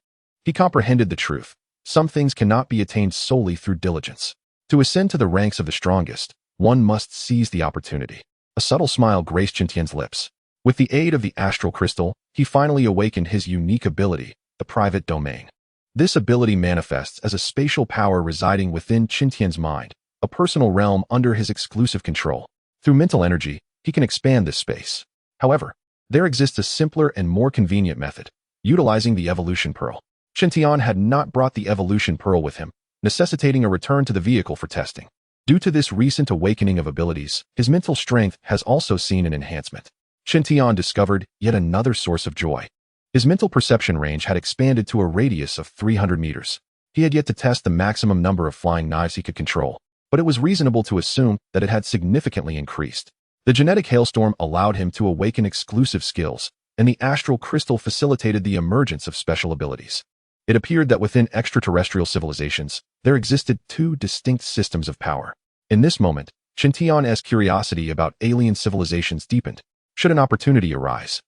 he comprehended the truth. Some things cannot be attained solely through diligence. To ascend to the ranks of the strongest, one must seize the opportunity. A subtle smile graced Chen Tian's lips. With the aid of the astral crystal, he finally awakened his unique ability, the private domain. This ability manifests as a spatial power residing within Chen Tian's mind, a personal realm under his exclusive control. Through mental energy, he can expand this space. However, there exists a simpler and more convenient method, utilizing the evolution pearl. Chen Tian had not brought the evolution pearl with him, necessitating a return to the vehicle for testing. Due to this recent awakening of abilities, his mental strength has also seen an enhancement. Chen Tian discovered yet another source of joy. His mental perception range had expanded to a radius of 300 meters. He had yet to test the maximum number of flying knives he could control, but it was reasonable to assume that it had significantly increased. The genetic hailstorm allowed him to awaken exclusive skills, and the astral crystal facilitated the emergence of special abilities. It appeared that within extraterrestrial civilizations, there existed 2 distinct systems of power. In this moment, Chen Tian's curiosity about alien civilizations deepened. Should an opportunity arise,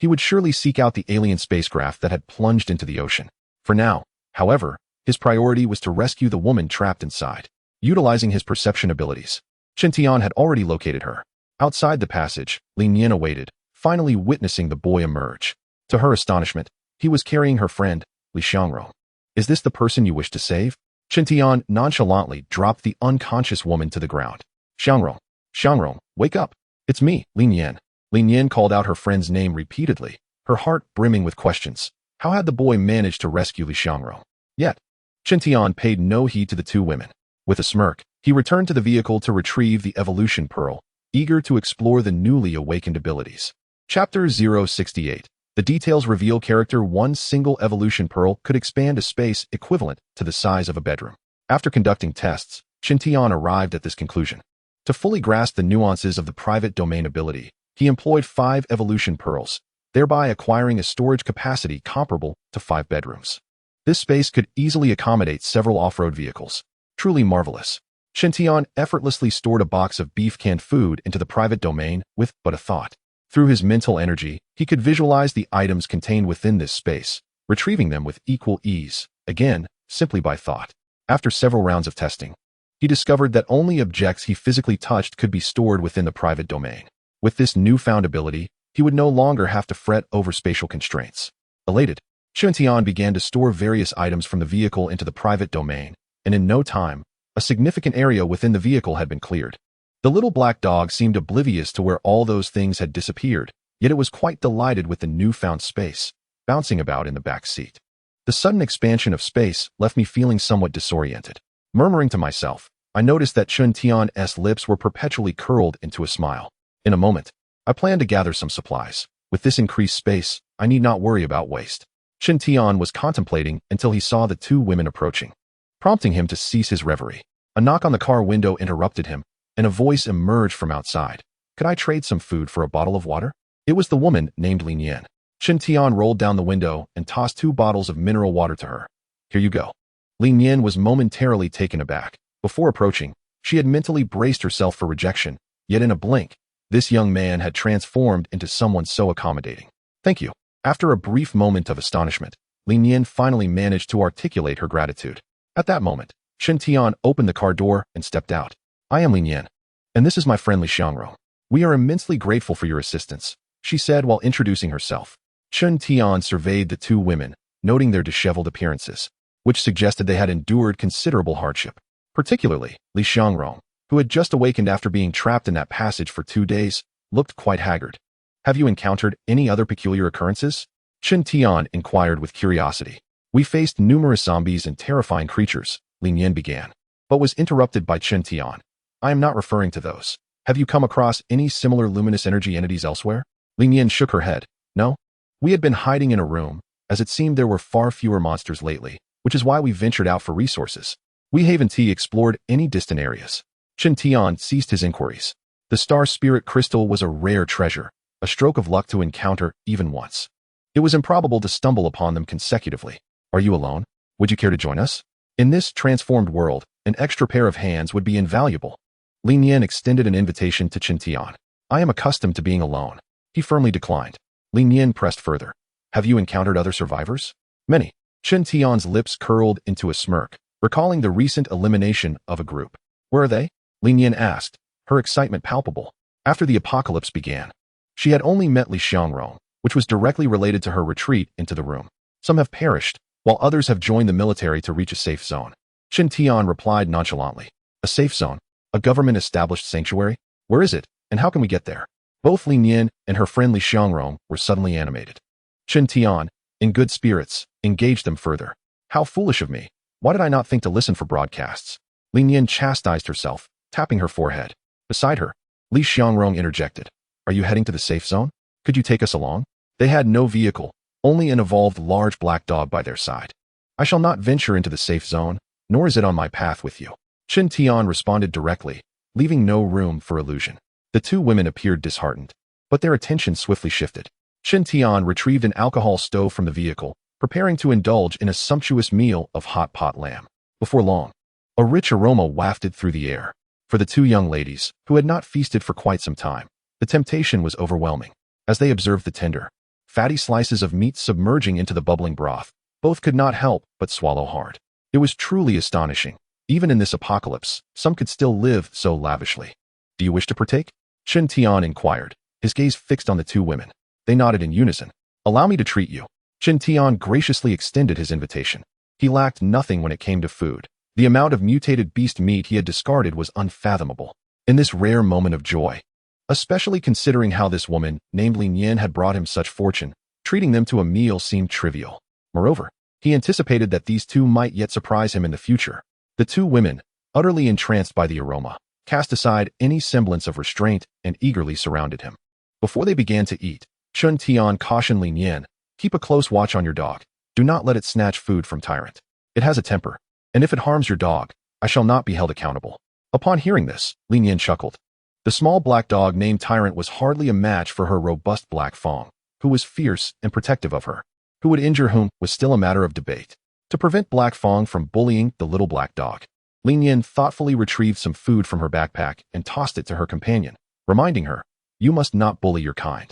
he would surely seek out the alien spacecraft that had plunged into the ocean. For now, however, his priority was to rescue the woman trapped inside. Utilizing his perception abilities, Chen Tian had already located her. Outside the passage, Li Nian awaited, finally witnessing the boy emerge. To her astonishment, he was carrying her friend, Li Xiangrong. Is this the person you wish to save? Chen Tian nonchalantly dropped the unconscious woman to the ground. Xiangrong, wake up. It's me, Li Nian. Li Nian called out her friend's name repeatedly, her heart brimming with questions. How had the boy managed to rescue Li Xiangrong? Yet, Chen Tian paid no heed to the two women. With a smirk, he returned to the vehicle to retrieve the evolution pearl, eager to explore the newly awakened abilities. Chapter 068. The details reveal character. One single evolution pearl could expand a space equivalent to the size of a bedroom. After conducting tests, Chen Tian arrived at this conclusion. To fully grasp the nuances of the private domain ability, he employed 5 evolution pearls, thereby acquiring a storage capacity comparable to 5 bedrooms. This space could easily accommodate several off-road vehicles. Truly marvelous. Chen Tian effortlessly stored a box of beef canned food into the private domain with but a thought. Through his mental energy, he could visualize the items contained within this space, retrieving them with equal ease, again, simply by thought. After several rounds of testing, he discovered that only objects he physically touched could be stored within the private domain. With this newfound ability, he would no longer have to fret over spatial constraints. Elated, Chen Tian began to store various items from the vehicle into the private domain, and in no time, a significant area within the vehicle had been cleared. The little black dog seemed oblivious to where all those things had disappeared, yet it was quite delighted with the newfound space, bouncing about in the back seat. The sudden expansion of space left me feeling somewhat disoriented. Murmuring to myself, I noticed that Chen Tian's lips were perpetually curled into a smile. In a moment, I planned to gather some supplies. With this increased space, I need not worry about waste. Chen Tian was contemplating until he saw the two women approaching, prompting him to cease his reverie. A knock on the car window interrupted him, and a voice emerged from outside. Could I trade some food for a bottle of water? It was the woman named Li Nian. Chen Tian rolled down the window and tossed 2 bottles of mineral water to her. Here you go. Li Nian was momentarily taken aback. Before approaching, she had mentally braced herself for rejection, yet in a blink, this young man had transformed into someone so accommodating. Thank you. After a brief moment of astonishment, Li Nian finally managed to articulate her gratitude. At that moment, Chen Tian opened the car door and stepped out. I am Li Nian, and this is my friend Li Xiangrong. We are immensely grateful for your assistance, she said while introducing herself. Chen Tian surveyed the two women, noting their disheveled appearances, which suggested they had endured considerable hardship. Particularly, Li Xiangrong, who had just awakened after being trapped in that passage for 2 days, looked quite haggard. Have you encountered any other peculiar occurrences? Chen Tian inquired with curiosity. We faced numerous zombies and terrifying creatures, Li Nian began, but was interrupted by Chen Tian. I am not referring to those. Have you come across any similar luminous energy entities elsewhere? Li Nian shook her head. No. We had been hiding in a room, as it seemed there were far fewer monsters lately, which is why we ventured out for resources. We haven't explored any distant areas. Chen Tian ceased his inquiries. The Star Spirit Crystal was a rare treasure, a stroke of luck to encounter even once. It was improbable to stumble upon them consecutively. Are you alone? Would you care to join us? In this transformed world, an extra pair of hands would be invaluable. Li Nian extended an invitation to Chen Tian. I am accustomed to being alone. He firmly declined. Li Nian pressed further. Have you encountered other survivors? Many. Chen Tian's lips curled into a smirk, recalling the recent elimination of a group. Where are they? Li Nian asked, her excitement palpable. After the apocalypse began, she had only met Li Xiangrong, which was directly related to her retreat into the room. Some have perished, while others have joined the military to reach a safe zone. Chen Tian replied nonchalantly. A safe zone? A government-established sanctuary? Where is it, and how can we get there? Both Li Nian and her friend Li Xiangrong were suddenly animated. Chen Tian, in good spirits, engaged them further. How foolish of me. Why did I not think to listen for broadcasts? Li Nian chastised herself, tapping her forehead. Beside her, Li Xiangrong interjected. Are you heading to the safe zone? Could you take us along? They had no vehicle, only an evolved large black dog by their side. I shall not venture into the safe zone, nor is it on my path with you. Chen Tian responded directly, leaving no room for illusion. The two women appeared disheartened, but their attention swiftly shifted. Chen Tian retrieved an alcohol stove from the vehicle, preparing to indulge in a sumptuous meal of hot pot lamb. Before long, a rich aroma wafted through the air. For the two young ladies, who had not feasted for quite some time, the temptation was overwhelming. As they observed the tender, fatty slices of meat submerging into the bubbling broth. Both could not help but swallow hard. It was truly astonishing. Even in this apocalypse, some could still live so lavishly. Do you wish to partake? Chen Tian inquired, his gaze fixed on the two women. They nodded in unison. Allow me to treat you. Chen Tian graciously extended his invitation. He lacked nothing when it came to food. The amount of mutated beast meat he had discarded was unfathomable. In this rare moment of joy, especially considering how this woman, named Lin Yin, had brought him such fortune, treating them to a meal seemed trivial. Moreover, he anticipated that these two might yet surprise him in the future. The two women, utterly entranced by the aroma, cast aside any semblance of restraint and eagerly surrounded him. Before they began to eat, Chen Tian cautioned Lin Yin, keep a close watch on your dog. Do not let it snatch food from Tyrant. It has a temper, and if it harms your dog, I shall not be held accountable. Upon hearing this, Lin Yin chuckled. The small black dog named Tyrant was hardly a match for her robust black Fong, who was fierce and protective of her. Who would injure whom was still a matter of debate. To prevent Black Fong from bullying the little black dog, Lin Yin thoughtfully retrieved some food from her backpack and tossed it to her companion, reminding her, you must not bully your kind.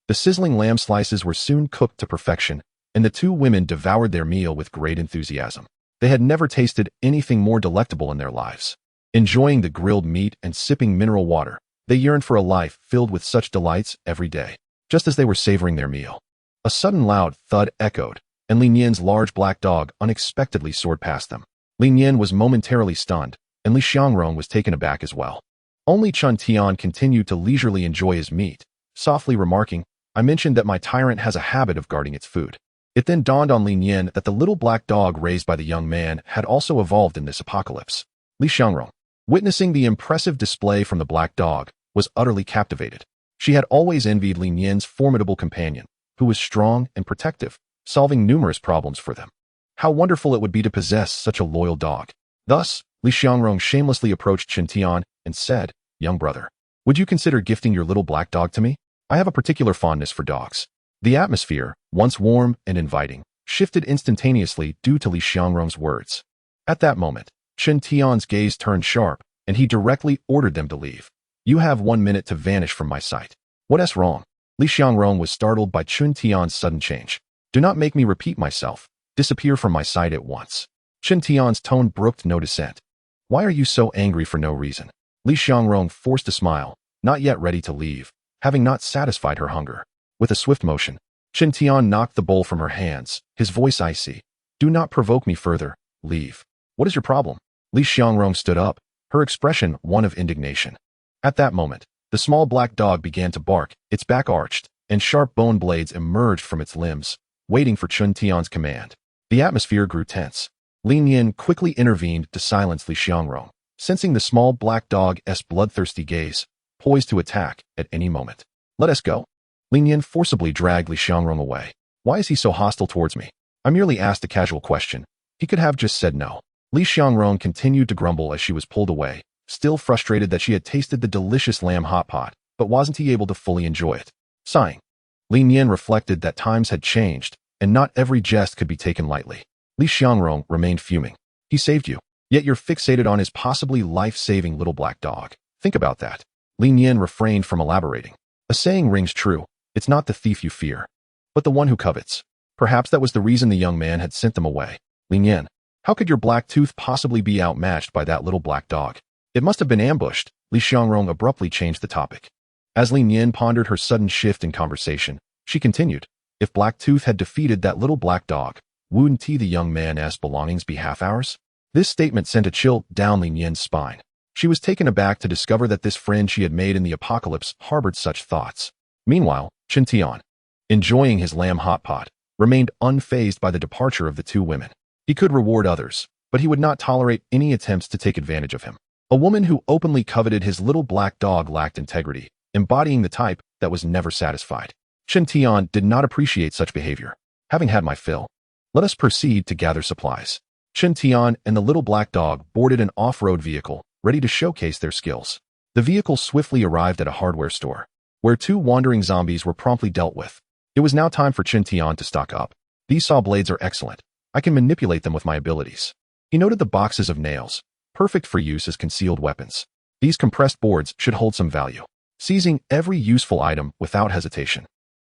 The sizzling lamb slices were soon cooked to perfection, and the two women devoured their meal with great enthusiasm. They had never tasted anything more delectable in their lives. Enjoying the grilled meat and sipping mineral water, they yearned for a life filled with such delights every day. Just as they were savoring their meal, a sudden loud thud echoed, and Lin Yin's large black dog unexpectedly soared past them. Lin Yin was momentarily stunned, and Li Xiangrong was taken aback as well. Only Chen Tian continued to leisurely enjoy his meat, softly remarking, I mentioned that my Tyrant has a habit of guarding its food. It then dawned on Lin Yin that the little black dog raised by the young man had also evolved in this apocalypse. Li Xiangrong, witnessing the impressive display from the black dog, was utterly captivated. She had always envied Lin Yin's formidable companion, who was strong and protective, solving numerous problems for them. How wonderful it would be to possess such a loyal dog. Thus, Li Xiangrong shamelessly approached Chen Tian and said, young brother, would you consider gifting your little black dog to me? I have a particular fondness for dogs. The atmosphere, once warm and inviting, shifted instantaneously due to Li Xiangrong's words. At that moment, Chen Tian's gaze turned sharp, and he directly ordered them to leave. You have 1 minute to vanish from my sight. What's wrong? Li Xiangrong was startled by Chen Tian's sudden change. Do not make me repeat myself. Disappear from my sight at once. Chen Tian's tone brooked no dissent. Why are you so angry for no reason? Li Xiangrong forced a smile, not yet ready to leave, having not satisfied her hunger. With a swift motion, Chen Tian knocked the bowl from her hands, his voice icy. Do not provoke me further. Leave. What is your problem? Li Xiangrong stood up, her expression one of indignation. At that moment, the small black dog began to bark, its back arched, and sharp bone blades emerged from its limbs, waiting for Chen Tian's command. The atmosphere grew tense. Lin Yin quickly intervened to silence Li Xiangrong, sensing the small black dog's bloodthirsty gaze, poised to attack at any moment. Let us go. Lin Yin forcibly dragged Li Xiangrong away. Why is he so hostile towards me? I merely asked a casual question. He could have just said no. Li Xiangrong continued to grumble as she was pulled away, still frustrated that she had tasted the delicious lamb hot pot, but wasn't he able to fully enjoy it. Sighing, Lin Yin reflected that times had changed, and not every jest could be taken lightly. Li Xiangrong remained fuming. He saved you, yet you're fixated on his possibly life-saving little black dog. Think about that. Lin Yin refrained from elaborating. A saying rings true, it's not the thief you fear, but the one who covets. Perhaps that was the reason the young man had sent them away. Lin Yin, how could your black tooth possibly be outmatched by that little black dog? It must have been ambushed. Li Xiangrong abruptly changed the topic. As Lin Yin pondered her sudden shift in conversation, she continued, if Blacktooth had defeated that little black dog, wouldn't he the young man's belongings be half ours? This statement sent a chill down Lin Yin's spine. She was taken aback to discover that this friend she had made in the apocalypse harbored such thoughts. Meanwhile, Chen Tian, enjoying his lamb hot pot, remained unfazed by the departure of the two women. He could reward others, but he would not tolerate any attempts to take advantage of him. A woman who openly coveted his little black dog lacked integrity, embodying the type that was never satisfied. Chen Tian did not appreciate such behavior. Having had my fill, let us proceed to gather supplies. Chen Tian and the little black dog boarded an off-road vehicle, ready to showcase their skills. The vehicle swiftly arrived at a hardware store, where two wandering zombies were promptly dealt with. It was now time for Chen Tian to stock up. These saw blades are excellent. I can manipulate them with my abilities. He noted the boxes of nails, perfect for use as concealed weapons. These compressed boards should hold some value. Seizing every useful item without hesitation,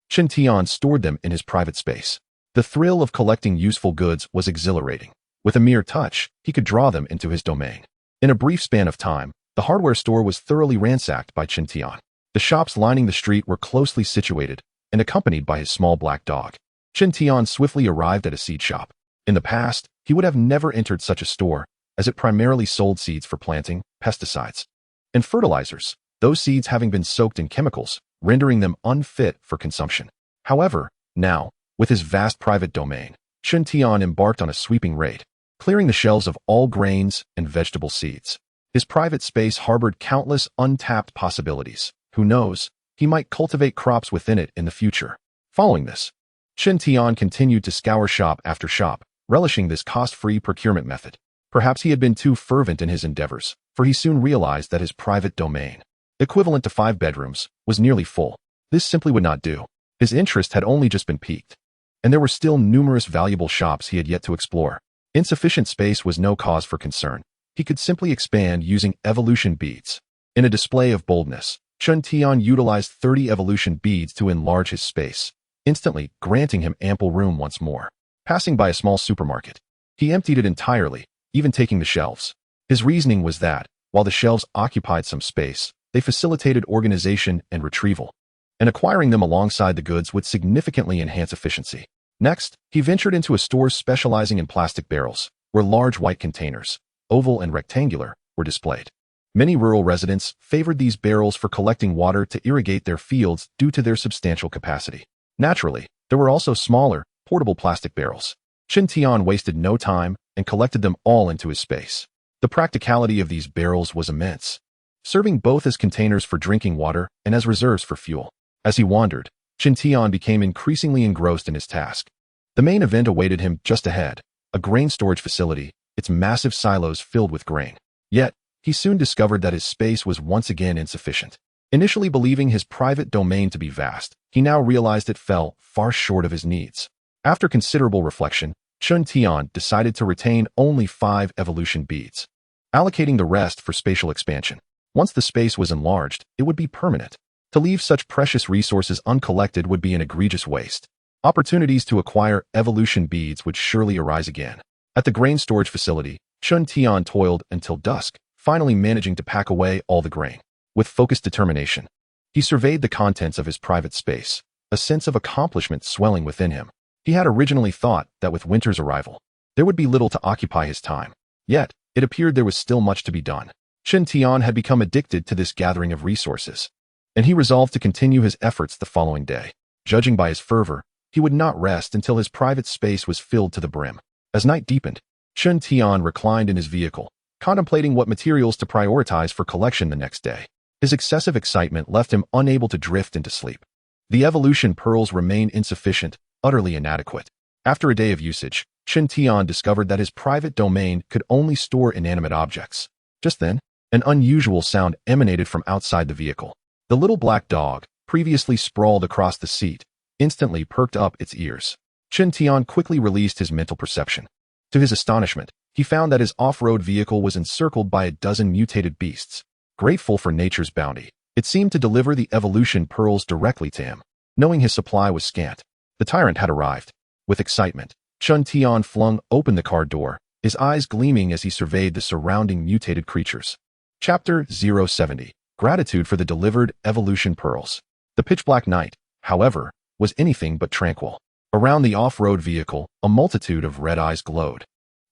Chen Tian stored them in his private space. The thrill of collecting useful goods was exhilarating. With a mere touch, he could draw them into his domain. In a brief span of time, the hardware store was thoroughly ransacked by Chen Tian. The shops lining the street were closely situated and accompanied by his small black dog. Chen Tian swiftly arrived at a seed shop. In the past, he would have never entered such a store, as it primarily sold seeds for planting, pesticides, and fertilizers, those seeds having been soaked in chemicals, rendering them unfit for consumption. However, now, with his vast private domain, Chen Tian embarked on a sweeping raid, clearing the shelves of all grains and vegetable seeds. His private space harbored countless untapped possibilities. Who knows, he might cultivate crops within it in the future. Following this, Chen Tian continued to scour shop after shop, relishing this cost-free procurement method. Perhaps he had been too fervent in his endeavors, for he soon realized that his private domain, equivalent to 5 bedrooms, was nearly full. This simply would not do. His interest had only just been piqued, and there were still numerous valuable shops he had yet to explore. Insufficient space was no cause for concern. He could simply expand using evolution beads. In a display of boldness, Chen Tian utilized 30 evolution beads to enlarge his space, instantly granting him ample room once more. Passing by a small supermarket, he emptied it entirely, even taking the shelves. His reasoning was that, while the shelves occupied some space, they facilitated organization and retrieval, and acquiring them alongside the goods would significantly enhance efficiency. Next, he ventured into a store specializing in plastic barrels, where large white containers, oval and rectangular, were displayed. Many rural residents favored these barrels for collecting water to irrigate their fields due to their substantial capacity. Naturally, there were also smaller, portable plastic barrels. Chen Tian wasted no time and collected them all into his space. The practicality of these barrels was immense, serving both as containers for drinking water and as reserves for fuel. As he wandered, Chen Tian became increasingly engrossed in his task. The main event awaited him just ahead, a grain storage facility, its massive silos filled with grain. Yet, he soon discovered that his space was once again insufficient. Initially believing his private domain to be vast, he now realized it fell far short of his needs. After considerable reflection, Chen Tian decided to retain only 5 evolution beads, allocating the rest for spatial expansion. Once the space was enlarged, it would be permanent. To leave such precious resources uncollected would be an egregious waste. Opportunities to acquire evolution beads would surely arise again. At the grain storage facility, Chen Tian toiled until dusk, finally managing to pack away all the grain. With focused determination, he surveyed the contents of his private space, a sense of accomplishment swelling within him. He had originally thought that with winter's arrival, there would be little to occupy his time. Yet, it appeared there was still much to be done. Chen Tian had become addicted to this gathering of resources, and he resolved to continue his efforts the following day. Judging by his fervor, he would not rest until his private space was filled to the brim. As night deepened, Chen Tian reclined in his vehicle, contemplating what materials to prioritize for collection the next day. His excessive excitement left him unable to drift into sleep. The evolution pearls remained insufficient, utterly inadequate. After a day of usage, Chen Tian discovered that his private domain could only store inanimate objects. Just then, an unusual sound emanated from outside the vehicle. The little black dog, previously sprawled across the seat, instantly perked up its ears. Chen Tian quickly released his mental perception. To his astonishment, he found that his off-road vehicle was encircled by a dozen mutated beasts. Grateful for nature's bounty, it seemed to deliver the evolution pearls directly to him. Knowing his supply was scant, the tyrant had arrived. With excitement, Chen Tian flung open the car door, his eyes gleaming as he surveyed the surrounding mutated creatures. Chapter 070. Gratitude for the delivered evolution pearls. The pitch-black night, however, was anything but tranquil. Around the off-road vehicle, a multitude of red eyes glowed,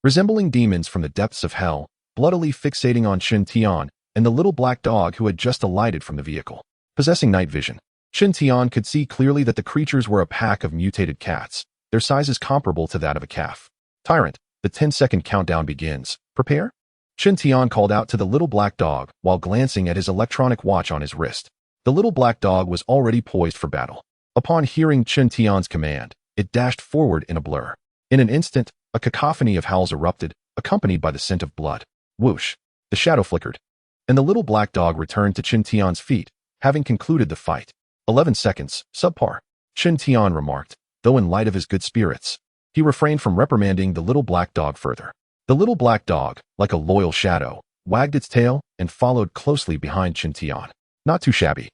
resembling demons from the depths of hell, bloodily fixating on Chen Tian and the little black dog who had just alighted from the vehicle. Possessing night vision, Chen Tian could see clearly that the creatures were a pack of mutated cats, their sizes comparable to that of a calf. Tyrant, the 10-second countdown begins. Prepare? Chen Tian called out to the little black dog while glancing at his electronic watch on his wrist. The little black dog was already poised for battle. Upon hearing Chen Tian's command, it dashed forward in a blur. In an instant, a cacophony of howls erupted, accompanied by the scent of blood. Whoosh! The shadow flickered, and the little black dog returned to Chen Tian's feet, having concluded the fight. 11 seconds, subpar, Chen Tian remarked, though in light of his good spirits, he refrained from reprimanding the little black dog further. The little black dog, like a loyal shadow, wagged its tail and followed closely behind Chen Tian. Not too shabby.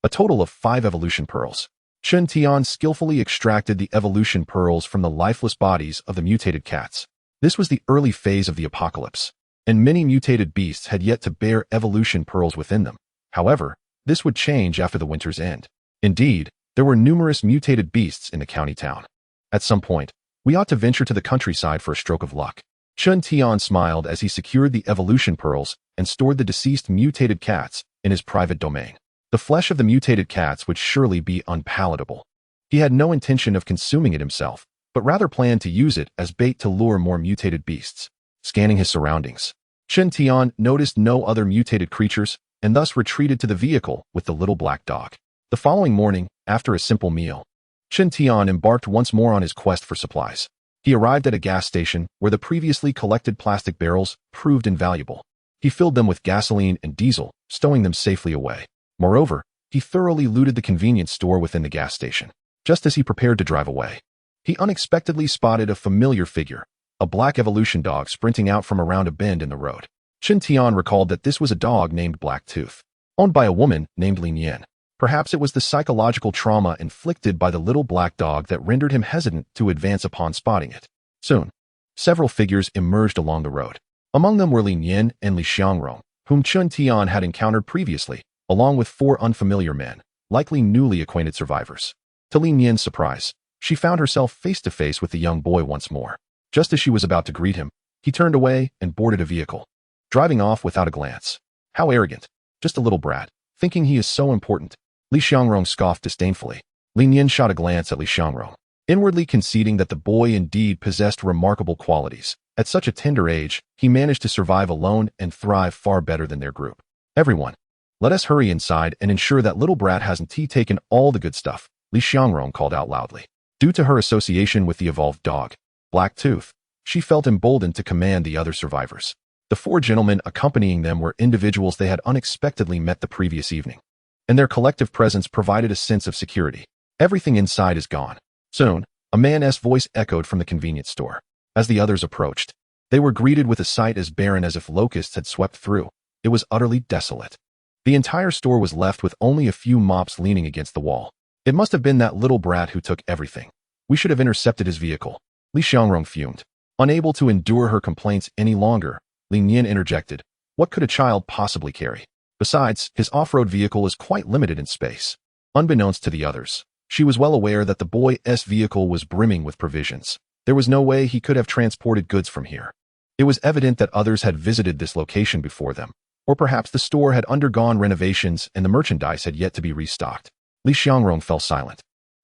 A total of 5 evolution pearls. Chen Tian skillfully extracted the evolution pearls from the lifeless bodies of the mutated cats. This was the early phase of the apocalypse, and many mutated beasts had yet to bear evolution pearls within them. However, this would change after the winter's end. Indeed, there were numerous mutated beasts in the county town. At some point, we ought to venture to the countryside for a stroke of luck. Chen Tian smiled as he secured the evolution pearls and stored the deceased mutated cats in his private domain. The flesh of the mutated cats would surely be unpalatable. He had no intention of consuming it himself, but rather planned to use it as bait to lure more mutated beasts. Scanning his surroundings, Chen Tian noticed no other mutated creatures and thus retreated to the vehicle with the little black dog. The following morning, after a simple meal, Chen Tian embarked once more on his quest for supplies. He arrived at a gas station where the previously collected plastic barrels proved invaluable. He filled them with gasoline and diesel, stowing them safely away. Moreover, he thoroughly looted the convenience store within the gas station. Just as he prepared to drive away, he unexpectedly spotted a familiar figure, a black evolution dog sprinting out from around a bend in the road. Chen Tian recalled that this was a dog named Blacktooth, owned by a woman named Lin Yan. Perhaps it was the psychological trauma inflicted by the little black dog that rendered him hesitant to advance upon spotting it. Soon, several figures emerged along the road. Among them were Lin Yan and Li Xiangrong, whom Chen Tian had encountered previously, along with 4 unfamiliar men, likely newly acquainted survivors. To Lin Yan's surprise, she found herself face to face with the young boy once more. Just as she was about to greet him, he turned away and boarded a vehicle, driving off without a glance. How arrogant. Just a little brat, thinking he is so important. Li Xiangrong scoffed disdainfully. Lin Yan shot a glance at Li Xiangrong, inwardly conceding that the boy indeed possessed remarkable qualities. At such a tender age, he managed to survive alone and thrive far better than their group. Everyone, let us hurry inside and ensure that little brat hasn't taken all the good stuff, Li Xiangrong called out loudly. Due to her association with the evolved dog, Blacktooth, she felt emboldened to command the other survivors. The 4 gentlemen accompanying them were individuals they had unexpectedly met the previous evening, and their collective presence provided a sense of security. Everything inside is gone. Soon, a man's voice echoed from the convenience store. As the others approached, they were greeted with a sight as barren as if locusts had swept through. It was utterly desolate. The entire store was left with only a few mops leaning against the wall. It must have been that little brat who took everything. We should have intercepted his vehicle. Li Xiangrong fumed. Unable to endure her complaints any longer, Lin Yan interjected. What could a child possibly carry? Besides, his off-road vehicle is quite limited in space. Unbeknownst to the others, she was well aware that the boy's vehicle was brimming with provisions. There was no way he could have transported goods from here. It was evident that others had visited this location before them, or perhaps the store had undergone renovations and the merchandise had yet to be restocked. Li Xiangrong fell silent,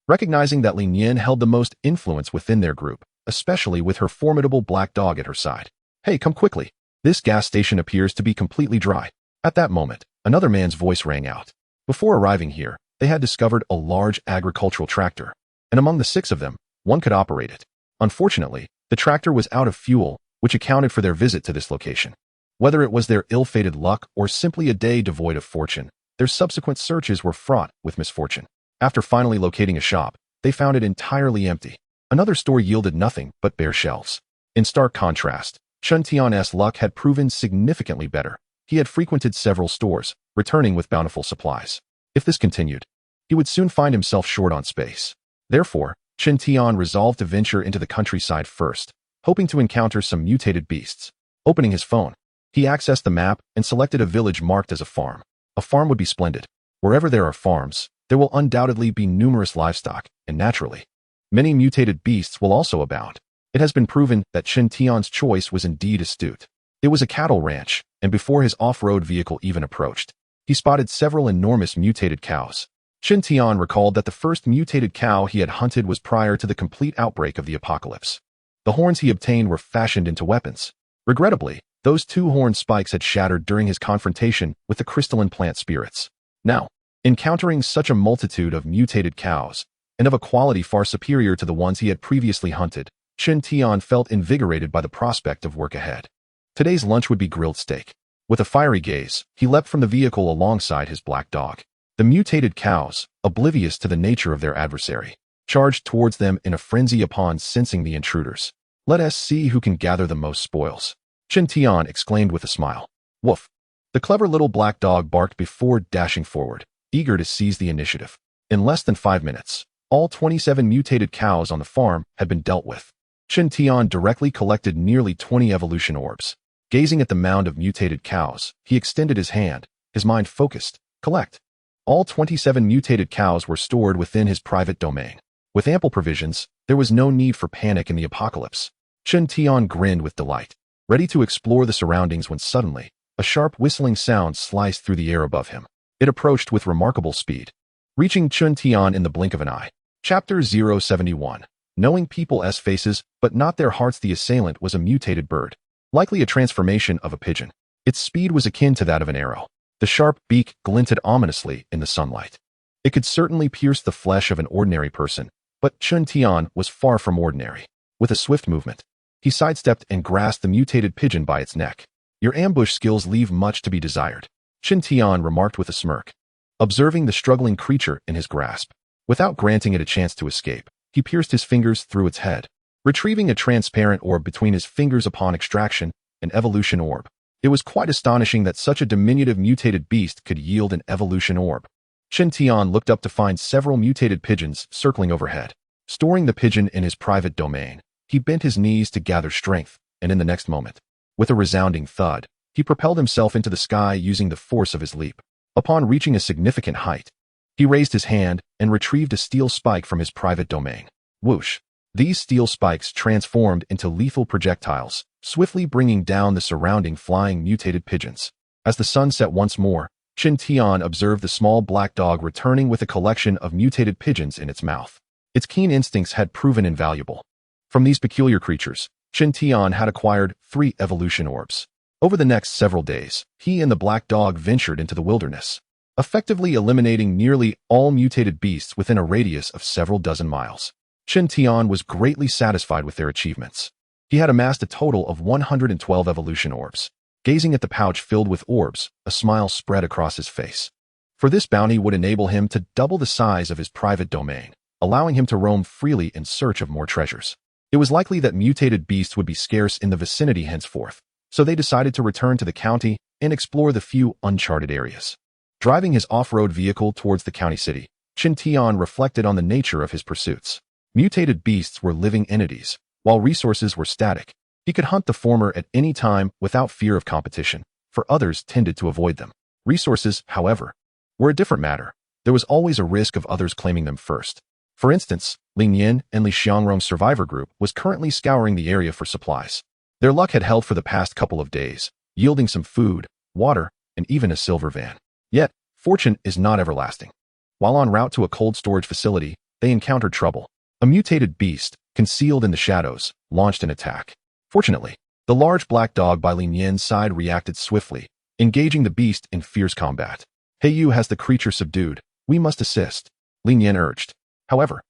recognizing that Lin Yan held the most influence within their group, especially with her formidable black dog at her side. Hey, come quickly. This gas station appears to be completely dry. At that moment, another man's voice rang out. Before arriving here, they had discovered a large agricultural tractor, and among the 6 of them, one could operate it. Unfortunately, the tractor was out of fuel, which accounted for their visit to this location. Whether it was their ill-fated luck or simply a day devoid of fortune, their subsequent searches were fraught with misfortune. After finally locating a shop, they found it entirely empty. Another store yielded nothing but bare shelves. In stark contrast, Chen Tian's luck had proven significantly better. He had frequented several stores, returning with bountiful supplies. If this continued, he would soon find himself short on space. Therefore, Chen Tian resolved to venture into the countryside first, hoping to encounter some mutated beasts. Opening his phone, he accessed the map and selected a village marked as a farm. A farm would be splendid. Wherever there are farms, there will undoubtedly be numerous livestock, and naturally, many mutated beasts will also abound. It has been proven that Chen Tian's choice was indeed astute. It was a cattle ranch, and before his off-road vehicle even approached, he spotted several enormous mutated cows. Chen Tian recalled that the first mutated cow he had hunted was prior to the complete outbreak of the apocalypse. The horns he obtained were fashioned into weapons. Regrettably, those 2 horn spikes had shattered during his confrontation with the crystalline plant spirits. Now, encountering such a multitude of mutated cows, and of a quality far superior to the ones he had previously hunted, Chen Tian felt invigorated by the prospect of work ahead. Today's lunch would be grilled steak. With a fiery gaze, he leapt from the vehicle alongside his black dog. The mutated cows, oblivious to the nature of their adversary, charged towards them in a frenzy upon sensing the intruders. Let us see who can gather the most spoils, Chen Tian exclaimed with a smile. Woof! The clever little black dog barked before dashing forward, eager to seize the initiative. In less than 5 minutes, All 27 mutated cows on the farm had been dealt with. Chen Tian directly collected nearly 20 evolution orbs. Gazing at the mound of mutated cows, he extended his hand, his mind focused. Collect. All 27 mutated cows were stored within his private domain. With ample provisions, there was no need for panic in the apocalypse. Chen Tian grinned with delight, ready to explore the surroundings when suddenly, a sharp whistling sound sliced through the air above him. It approached with remarkable speed, reaching Chen Tian in the blink of an eye. Chapter 071. Knowing people's faces, but not their hearts. The assailant was a mutated bird, likely a transformation of a pigeon. Its speed was akin to that of an arrow. The sharp beak glinted ominously in the sunlight. It could certainly pierce the flesh of an ordinary person, but Chen Tian was far from ordinary. With a swift movement, he sidestepped and grasped the mutated pigeon by its neck. Your ambush skills leave much to be desired, Chen Tian remarked with a smirk, observing the struggling creature in his grasp. Without granting it a chance to escape, he pierced his fingers through its head, retrieving a transparent orb between his fingers upon extraction, an evolution orb. It was quite astonishing that such a diminutive mutated beast could yield an evolution orb. Chen Tian looked up to find several mutated pigeons circling overhead. Storing the pigeon in his private domain, he bent his knees to gather strength, and in the next moment, with a resounding thud, he propelled himself into the sky using the force of his leap. Upon reaching a significant height, he raised his hand and retrieved a steel spike from his private domain. Whoosh! These steel spikes transformed into lethal projectiles, swiftly bringing down the surrounding flying mutated pigeons. As the sun set once more, Chen Tian observed the small black dog returning with a collection of mutated pigeons in its mouth. Its keen instincts had proven invaluable. From these peculiar creatures, Chen Tian had acquired 3 evolution orbs. Over the next several days, he and the black dog ventured into the wilderness, effectively eliminating nearly all mutated beasts within a radius of several dozen miles. Chen Tian was greatly satisfied with their achievements. He had amassed a total of 112 evolution orbs. Gazing at the pouch filled with orbs, a smile spread across his face. For this bounty would enable him to double the size of his private domain, allowing him to roam freely in search of more treasures. It was likely that mutated beasts would be scarce in the vicinity henceforth, so they decided to return to the county and explore the few uncharted areas. Driving his off-road vehicle towards the county city, Chen Tian reflected on the nature of his pursuits. Mutated beasts were living entities, while resources were static. He could hunt the former at any time without fear of competition, for others tended to avoid them. Resources, however, were a different matter. There was always a risk of others claiming them first. For instance, Lin Yan and Li Xiangrong's survivor group was currently scouring the area for supplies. Their luck had held for the past couple of days, yielding some food, water, and even a silver van. Yet, fortune is not everlasting. While en route to a cold storage facility, they encountered trouble. A mutated beast, concealed in the shadows, launched an attack. Fortunately, the large black dog by Lin Yan's side reacted swiftly, engaging the beast in fierce combat. Heiyu has the creature subdued. We must assist, Lin Yan urged. However,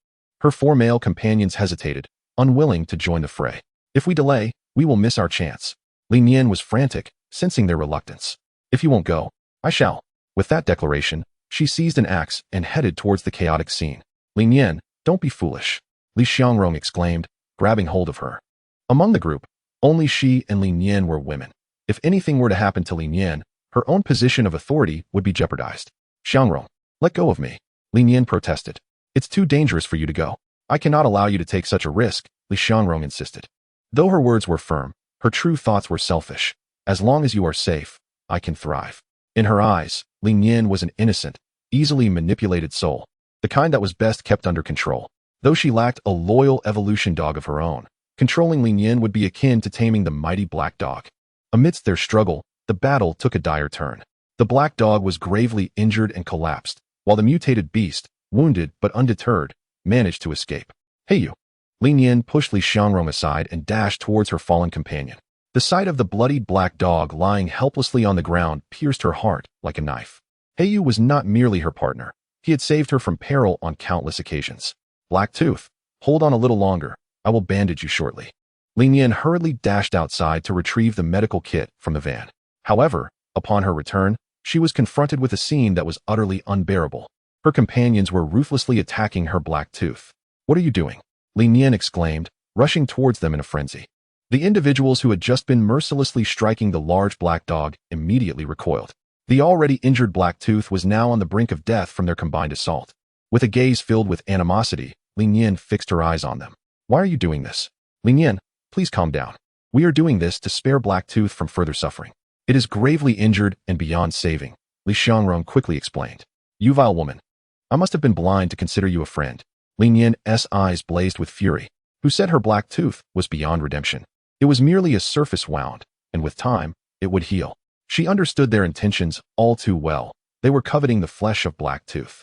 her 4 male companions hesitated, unwilling to join the fray. If we delay, we will miss our chance. Lin Yan was frantic, sensing their reluctance. If you won't go, I shall. With that declaration, she seized an axe and headed towards the chaotic scene. Lin Yan, don't be foolish, Li Xiangrong exclaimed, grabbing hold of her. Among the group, only she and Lin Yan were women. If anything were to happen to Lin Yan, her own position of authority would be jeopardized. Xiangrong, let go of me, Lin Yan protested. It's too dangerous for you to go. I cannot allow you to take such a risk, Li Xiangrong insisted. Though her words were firm, her true thoughts were selfish. As long as you are safe, I can thrive. In her eyes, Lin Yan was an innocent, easily manipulated soul, the kind that was best kept under control. Though she lacked a loyal evolution dog of her own, controlling Lin Yan would be akin to taming the mighty black dog. Amidst their struggle, the battle took a dire turn. The black dog was gravely injured and collapsed, while the mutated beast, wounded but undeterred, managed to escape. Heiyu! Lin Yan pushed Li Xiangrong aside and dashed towards her fallen companion. The sight of the bloodied black dog lying helplessly on the ground pierced her heart like a knife. Heiyu was not merely her partner. He had saved her from peril on countless occasions. Blacktooth, hold on a little longer. I will bandage you shortly. Lin Yan hurriedly dashed outside to retrieve the medical kit from the van. However, upon her return, she was confronted with a scene that was utterly unbearable. Her companions were ruthlessly attacking her Blacktooth. What are you doing? Lin Yan exclaimed, rushing towards them in a frenzy. The individuals who had just been mercilessly striking the large black dog immediately recoiled. The already injured Blacktooth was now on the brink of death from their combined assault. With a gaze filled with animosity, Lin Yin fixed her eyes on them. Why are you doing this? Lin Yin, please calm down. We are doing this to spare Blacktooth from further suffering. It is gravely injured and beyond saving, Li Xiangrong quickly explained. You vile woman. I must have been blind to consider you a friend. Lin Yin's eyes blazed with fury. Who said her Blacktooth was beyond redemption? It was merely a surface wound, and with time, it would heal. She understood their intentions all too well. They were coveting the flesh of Blacktooth.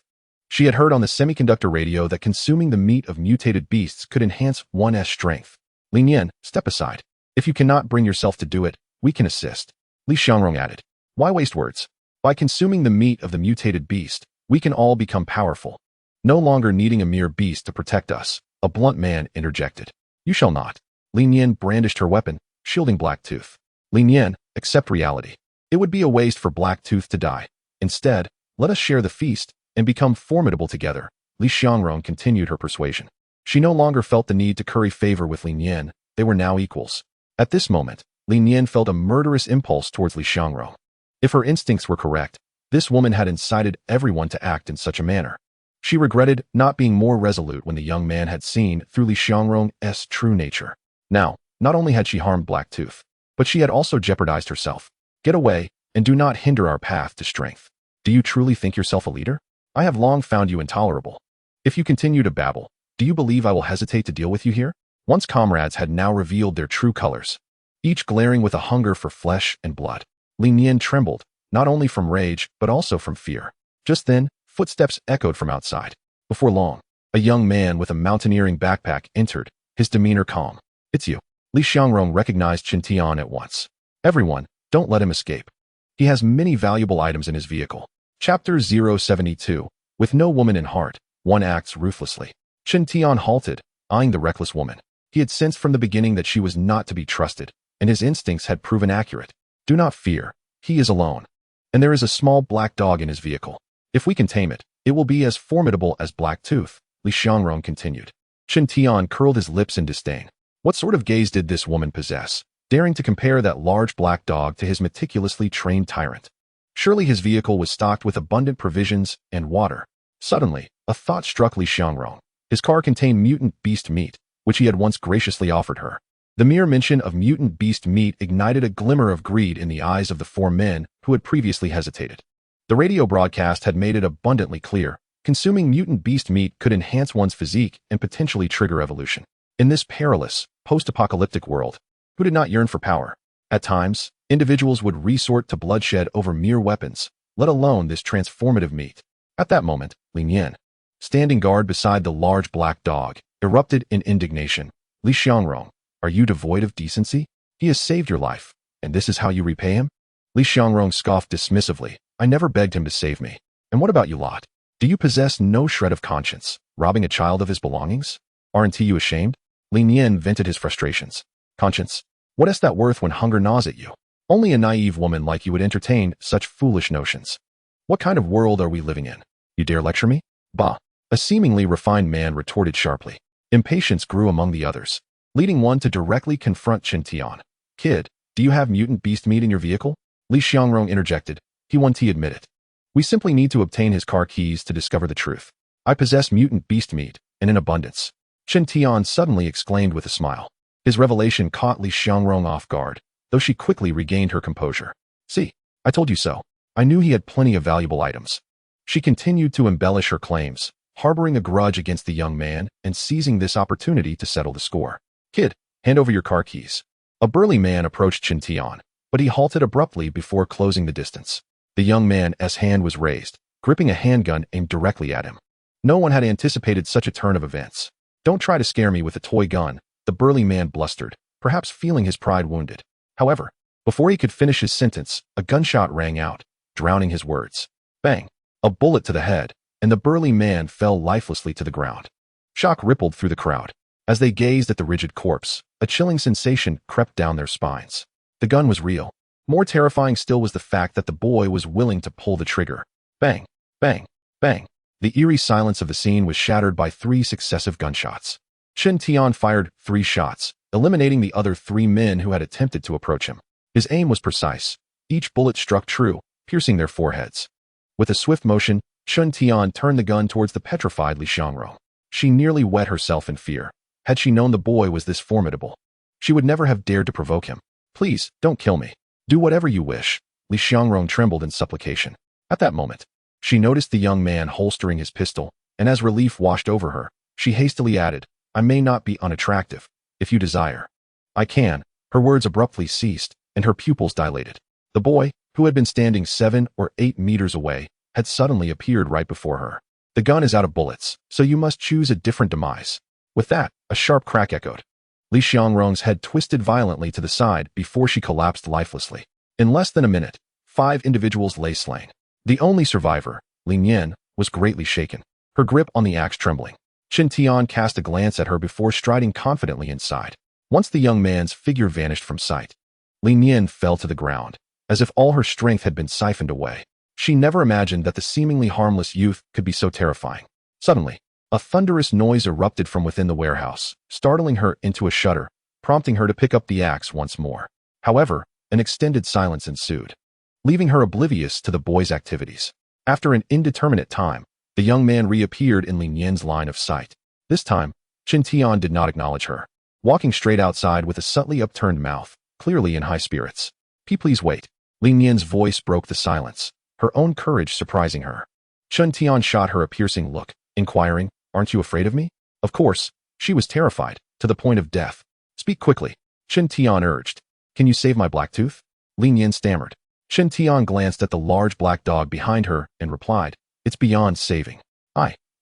She had heard on the semiconductor radio that consuming the meat of mutated beasts could enhance one's strength. Lin Yin, step aside. If you cannot bring yourself to do it, we can assist. Li Xiangrong added. Why waste words? By consuming the meat of the mutated beast, we can all become powerful. No longer needing a mere beast to protect us, a blunt man interjected. You shall not. Lin Yin brandished her weapon, shielding Blacktooth. Lin Yin, accept reality. It would be a waste for Blacktooth to die. Instead, let us share the feast and become formidable together. Li Xiangrong continued her persuasion. She no longer felt the need to curry favor with Lin Yin. They were now equals. At this moment, Lin Yin felt a murderous impulse towards Li Xiangrong. If her instincts were correct, this woman had incited everyone to act in such a manner. She regretted not being more resolute when the young man had seen through Li Xiangrong's true nature. Now, not only had she harmed Blacktooth, but she had also jeopardized herself. Get away, and do not hinder our path to strength. Do you truly think yourself a leader? I have long found you intolerable. If you continue to babble, do you believe I will hesitate to deal with you here? Once comrades had now revealed their true colors, each glaring with a hunger for flesh and blood. Lin Yin trembled, not only from rage, but also from fear. Just then, footsteps echoed from outside. Before long, a young man with a mountaineering backpack entered, his demeanor calm. It's you. Li Xiangrong recognized Chen Tian at once. Everyone, don't let him escape. He has many valuable items in his vehicle. Chapter 072. With no woman in heart, one acts ruthlessly. Chen Tian halted, eyeing the reckless woman. He had sensed from the beginning that she was not to be trusted, and his instincts had proven accurate. Do not fear. He is alone. And there is a small black dog in his vehicle. If we can tame it, it will be as formidable as Blacktooth, Li Xiangrong continued. Chen Tian curled his lips in disdain. What sort of gaze did this woman possess, daring to compare that large black dog to his meticulously trained tyrant? Surely his vehicle was stocked with abundant provisions and water. Suddenly, a thought struck Li Xiangrong. His car contained mutant beast meat, which he had once graciously offered her. The mere mention of mutant beast meat ignited a glimmer of greed in the eyes of the four men who had previously hesitated. The radio broadcast had made it abundantly clear, consuming mutant beast meat could enhance one's physique and potentially trigger evolution. In this perilous, post-apocalyptic world, who did not yearn for power? At times, individuals would resort to bloodshed over mere weapons, let alone this transformative meat. At that moment, Lin Yin, standing guard beside the large black dog, erupted in indignation. Li Xiangrong, are you devoid of decency? He has saved your life, and this is how you repay him? Li Xiangrong scoffed dismissively. I never begged him to save me. And what about you lot? Do you possess no shred of conscience, robbing a child of his belongings? Aren't you ashamed? Lin Yin vented his frustrations. Conscience? What is that worth when hunger gnaws at you? Only a naive woman like you would entertain such foolish notions. What kind of world are we living in? You dare lecture me? Bah! A seemingly refined man retorted sharply. Impatience grew among the others, leading one to directly confront Chen Tian. Kid, do you have mutant beast meat in your vehicle? Li Xiangrong interjected. He wanted to admit it. We simply need to obtain his car keys to discover the truth. I possess mutant beast meat, and in abundance. Chen Tian suddenly exclaimed with a smile. His revelation caught Li Xiangrong off guard, though she quickly regained her composure. See, I told you so. I knew he had plenty of valuable items. She continued to embellish her claims, harboring a grudge against the young man and seizing this opportunity to settle the score. Kid, hand over your car keys. A burly man approached Chen Tian, but he halted abruptly before closing the distance. The young man's hand was raised, gripping a handgun aimed directly at him. No one had anticipated such a turn of events. Don't try to scare me with a toy gun, the burly man blustered, perhaps feeling his pride wounded. However, before he could finish his sentence, a gunshot rang out, drowning his words. Bang! A bullet to the head, and the burly man fell lifelessly to the ground. Shock rippled through the crowd. As they gazed at the rigid corpse, a chilling sensation crept down their spines. The gun was real. More terrifying still was the fact that the boy was willing to pull the trigger. Bang! Bang! Bang! The eerie silence of the scene was shattered by 3 successive gunshots. Chen Tian fired 3 shots, eliminating the other 3 men who had attempted to approach him. His aim was precise. Each bullet struck true, piercing their foreheads. With a swift motion, Chun Tian turned the gun towards the petrified Li Xiangrong. She nearly wet herself in fear. Had she known the boy was this formidable, she would never have dared to provoke him. Please, don't kill me. Do whatever you wish. Li Xiangrong trembled in supplication. At that moment, she noticed the young man holstering his pistol, and as relief washed over her, she hastily added, I may not be unattractive. If you desire, I can. Her words abruptly ceased, and her pupils dilated. The boy, who had been standing 7 or 8 meters away, had suddenly appeared right before her. The gun is out of bullets, so you must choose a different demise. With that, a sharp crack echoed. Li Xiangrong's head twisted violently to the side before she collapsed lifelessly. In less than a minute, 5 individuals lay slain. The only survivor, Li Nian, was greatly shaken, her grip on the axe trembling. Chun Tian cast a glance at her before striding confidently inside. Once the young man's figure vanished from sight, Li Nian fell to the ground, as if all her strength had been siphoned away. She never imagined that the seemingly harmless youth could be so terrifying. Suddenly, a thunderous noise erupted from within the warehouse, startling her into a shudder, prompting her to pick up the axe once more. However, an extended silence ensued, leaving her oblivious to the boy's activities. After an indeterminate time, the young man reappeared in Li Nian's line of sight. This time, Chun Tian did not acknowledge her, walking straight outside with a subtly upturned mouth, clearly in high spirits. Please wait. Li Nian's voice broke the silence, her own courage surprising her. Chun Tian shot her a piercing look, inquiring, Aren't you afraid of me? Of course, she was terrified, to the point of death. Speak quickly, Chun Tian urged. Can you save my black tooth? Li Nian stammered. Chun Tian glanced at the large black dog behind her and replied, It's beyond saving.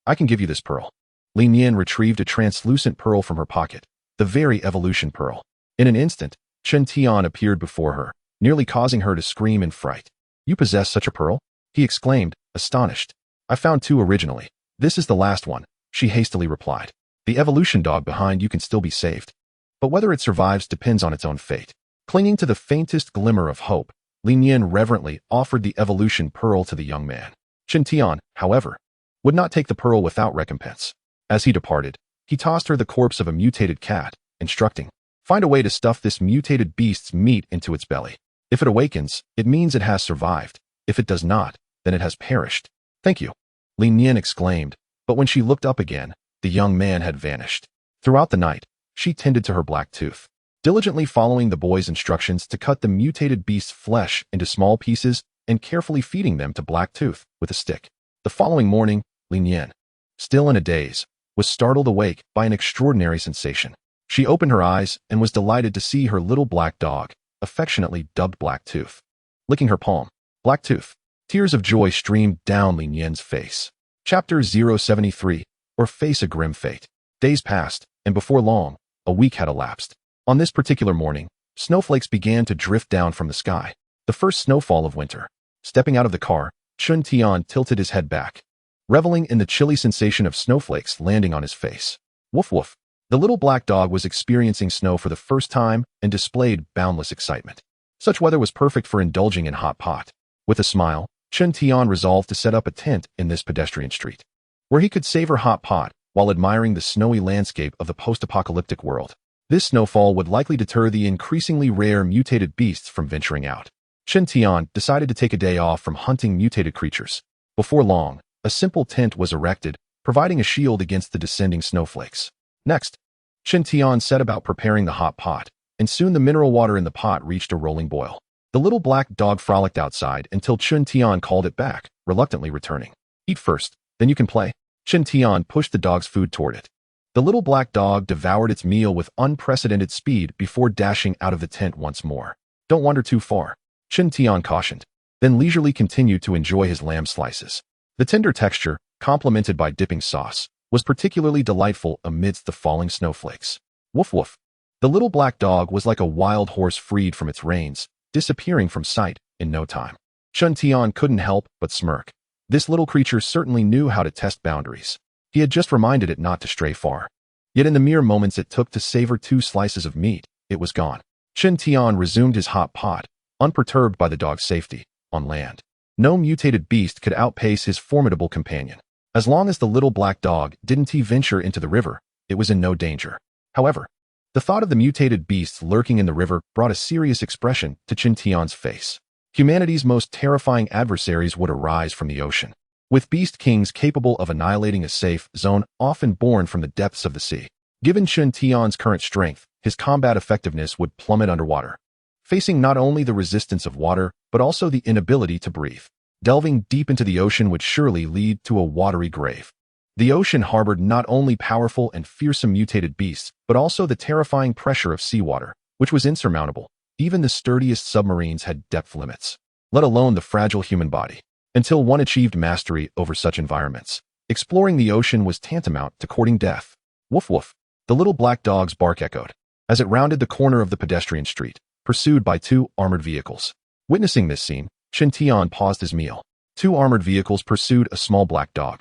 I can give you this pearl. Li Nian retrieved a translucent pearl from her pocket, the very evolution pearl. In an instant, Chun Tian appeared before her, nearly causing her to scream in fright. You possess such a pearl? He exclaimed, astonished. I found 2 originally. This is the last one, she hastily replied. The evolution dog behind you can still be saved, but whether it survives depends on its own fate. Clinging to the faintest glimmer of hope, Li Nian reverently offered the evolution pearl to the young man. Chun Tian, however, would not take the pearl without recompense. As he departed, he tossed her the corpse of a mutated cat, instructing, Find a way to stuff this mutated beast's meat into its belly. If it awakens, it means it has survived. If it does not, then it has perished. Thank you, Li Nian exclaimed, but when she looked up again, the young man had vanished. Throughout the night, she tended to her black tooth, diligently following the boy's instructions to cut the mutated beast's flesh into small pieces and carefully feeding them to Black Tooth with a stick. The following morning, Li Nian, still in a daze, was startled awake by an extraordinary sensation. She opened her eyes and was delighted to see her little black dog, affectionately dubbed Black Tooth, licking her palm. Black Tooth. Tears of joy streamed down Li Nian's face. Chapter 073, or Face a Grim Fate. Days passed, and before long, a week had elapsed. On this particular morning, snowflakes began to drift down from the sky, the first snowfall of winter. Stepping out of the car, Chun Tian tilted his head back, reveling in the chilly sensation of snowflakes landing on his face. Woof woof. The little black dog was experiencing snow for the first time and displayed boundless excitement. Such weather was perfect for indulging in hot pot. With a smile, Chun Tian resolved to set up a tent in this pedestrian street, where he could savor hot pot while admiring the snowy landscape of the post-apocalyptic world. This snowfall would likely deter the increasingly rare mutated beasts from venturing out. Chun Tian decided to take a day off from hunting mutated creatures. Before long, a simple tent was erected, providing a shield against the descending snowflakes. Next, Chun Tian set about preparing the hot pot, and soon the mineral water in the pot reached a rolling boil. The little black dog frolicked outside until Chun Tian called it back, reluctantly returning. Eat first, then you can play. Chun Tian pushed the dog's food toward it. The little black dog devoured its meal with unprecedented speed before dashing out of the tent once more. Don't wander too far, Chun Tian cautioned, then leisurely continued to enjoy his lamb slices. The tender texture, complemented by dipping sauce, was particularly delightful amidst the falling snowflakes. Woof woof. The little black dog was like a wild horse freed from its reins, disappearing from sight in no time. Chun Tian couldn't help but smirk. This little creature certainly knew how to test boundaries. He had just reminded it not to stray far. Yet in the mere moments it took to savor 2 slices of meat, it was gone. Chun Tian resumed his hot pot, unperturbed by the dog's safety. On land, no mutated beast could outpace his formidable companion. As long as the little black dog didn't venture into the river, it was in no danger. However, the thought of the mutated beasts lurking in the river brought a serious expression to Chun Tian's face. Humanity's most terrifying adversaries would arise from the ocean. with beast kings capable of annihilating a safe zone often born from the depths of the sea. Given Chen Tian's current strength, his combat effectiveness would plummet underwater, facing not only the resistance of water, but also the inability to breathe. Delving deep into the ocean would surely lead to a watery grave. The ocean harbored not only powerful and fearsome mutated beasts, but also the terrifying pressure of seawater, which was insurmountable. Even the sturdiest submarines had depth limits, let alone the fragile human body. Until one achieved mastery over such environments, exploring the ocean was tantamount to courting death. Woof woof. The little black dog's bark echoed as it rounded the corner of the pedestrian street, pursued by two armored vehicles. Witnessing this scene, Chen Tian paused his meal. Two armored vehicles pursued a small black dog,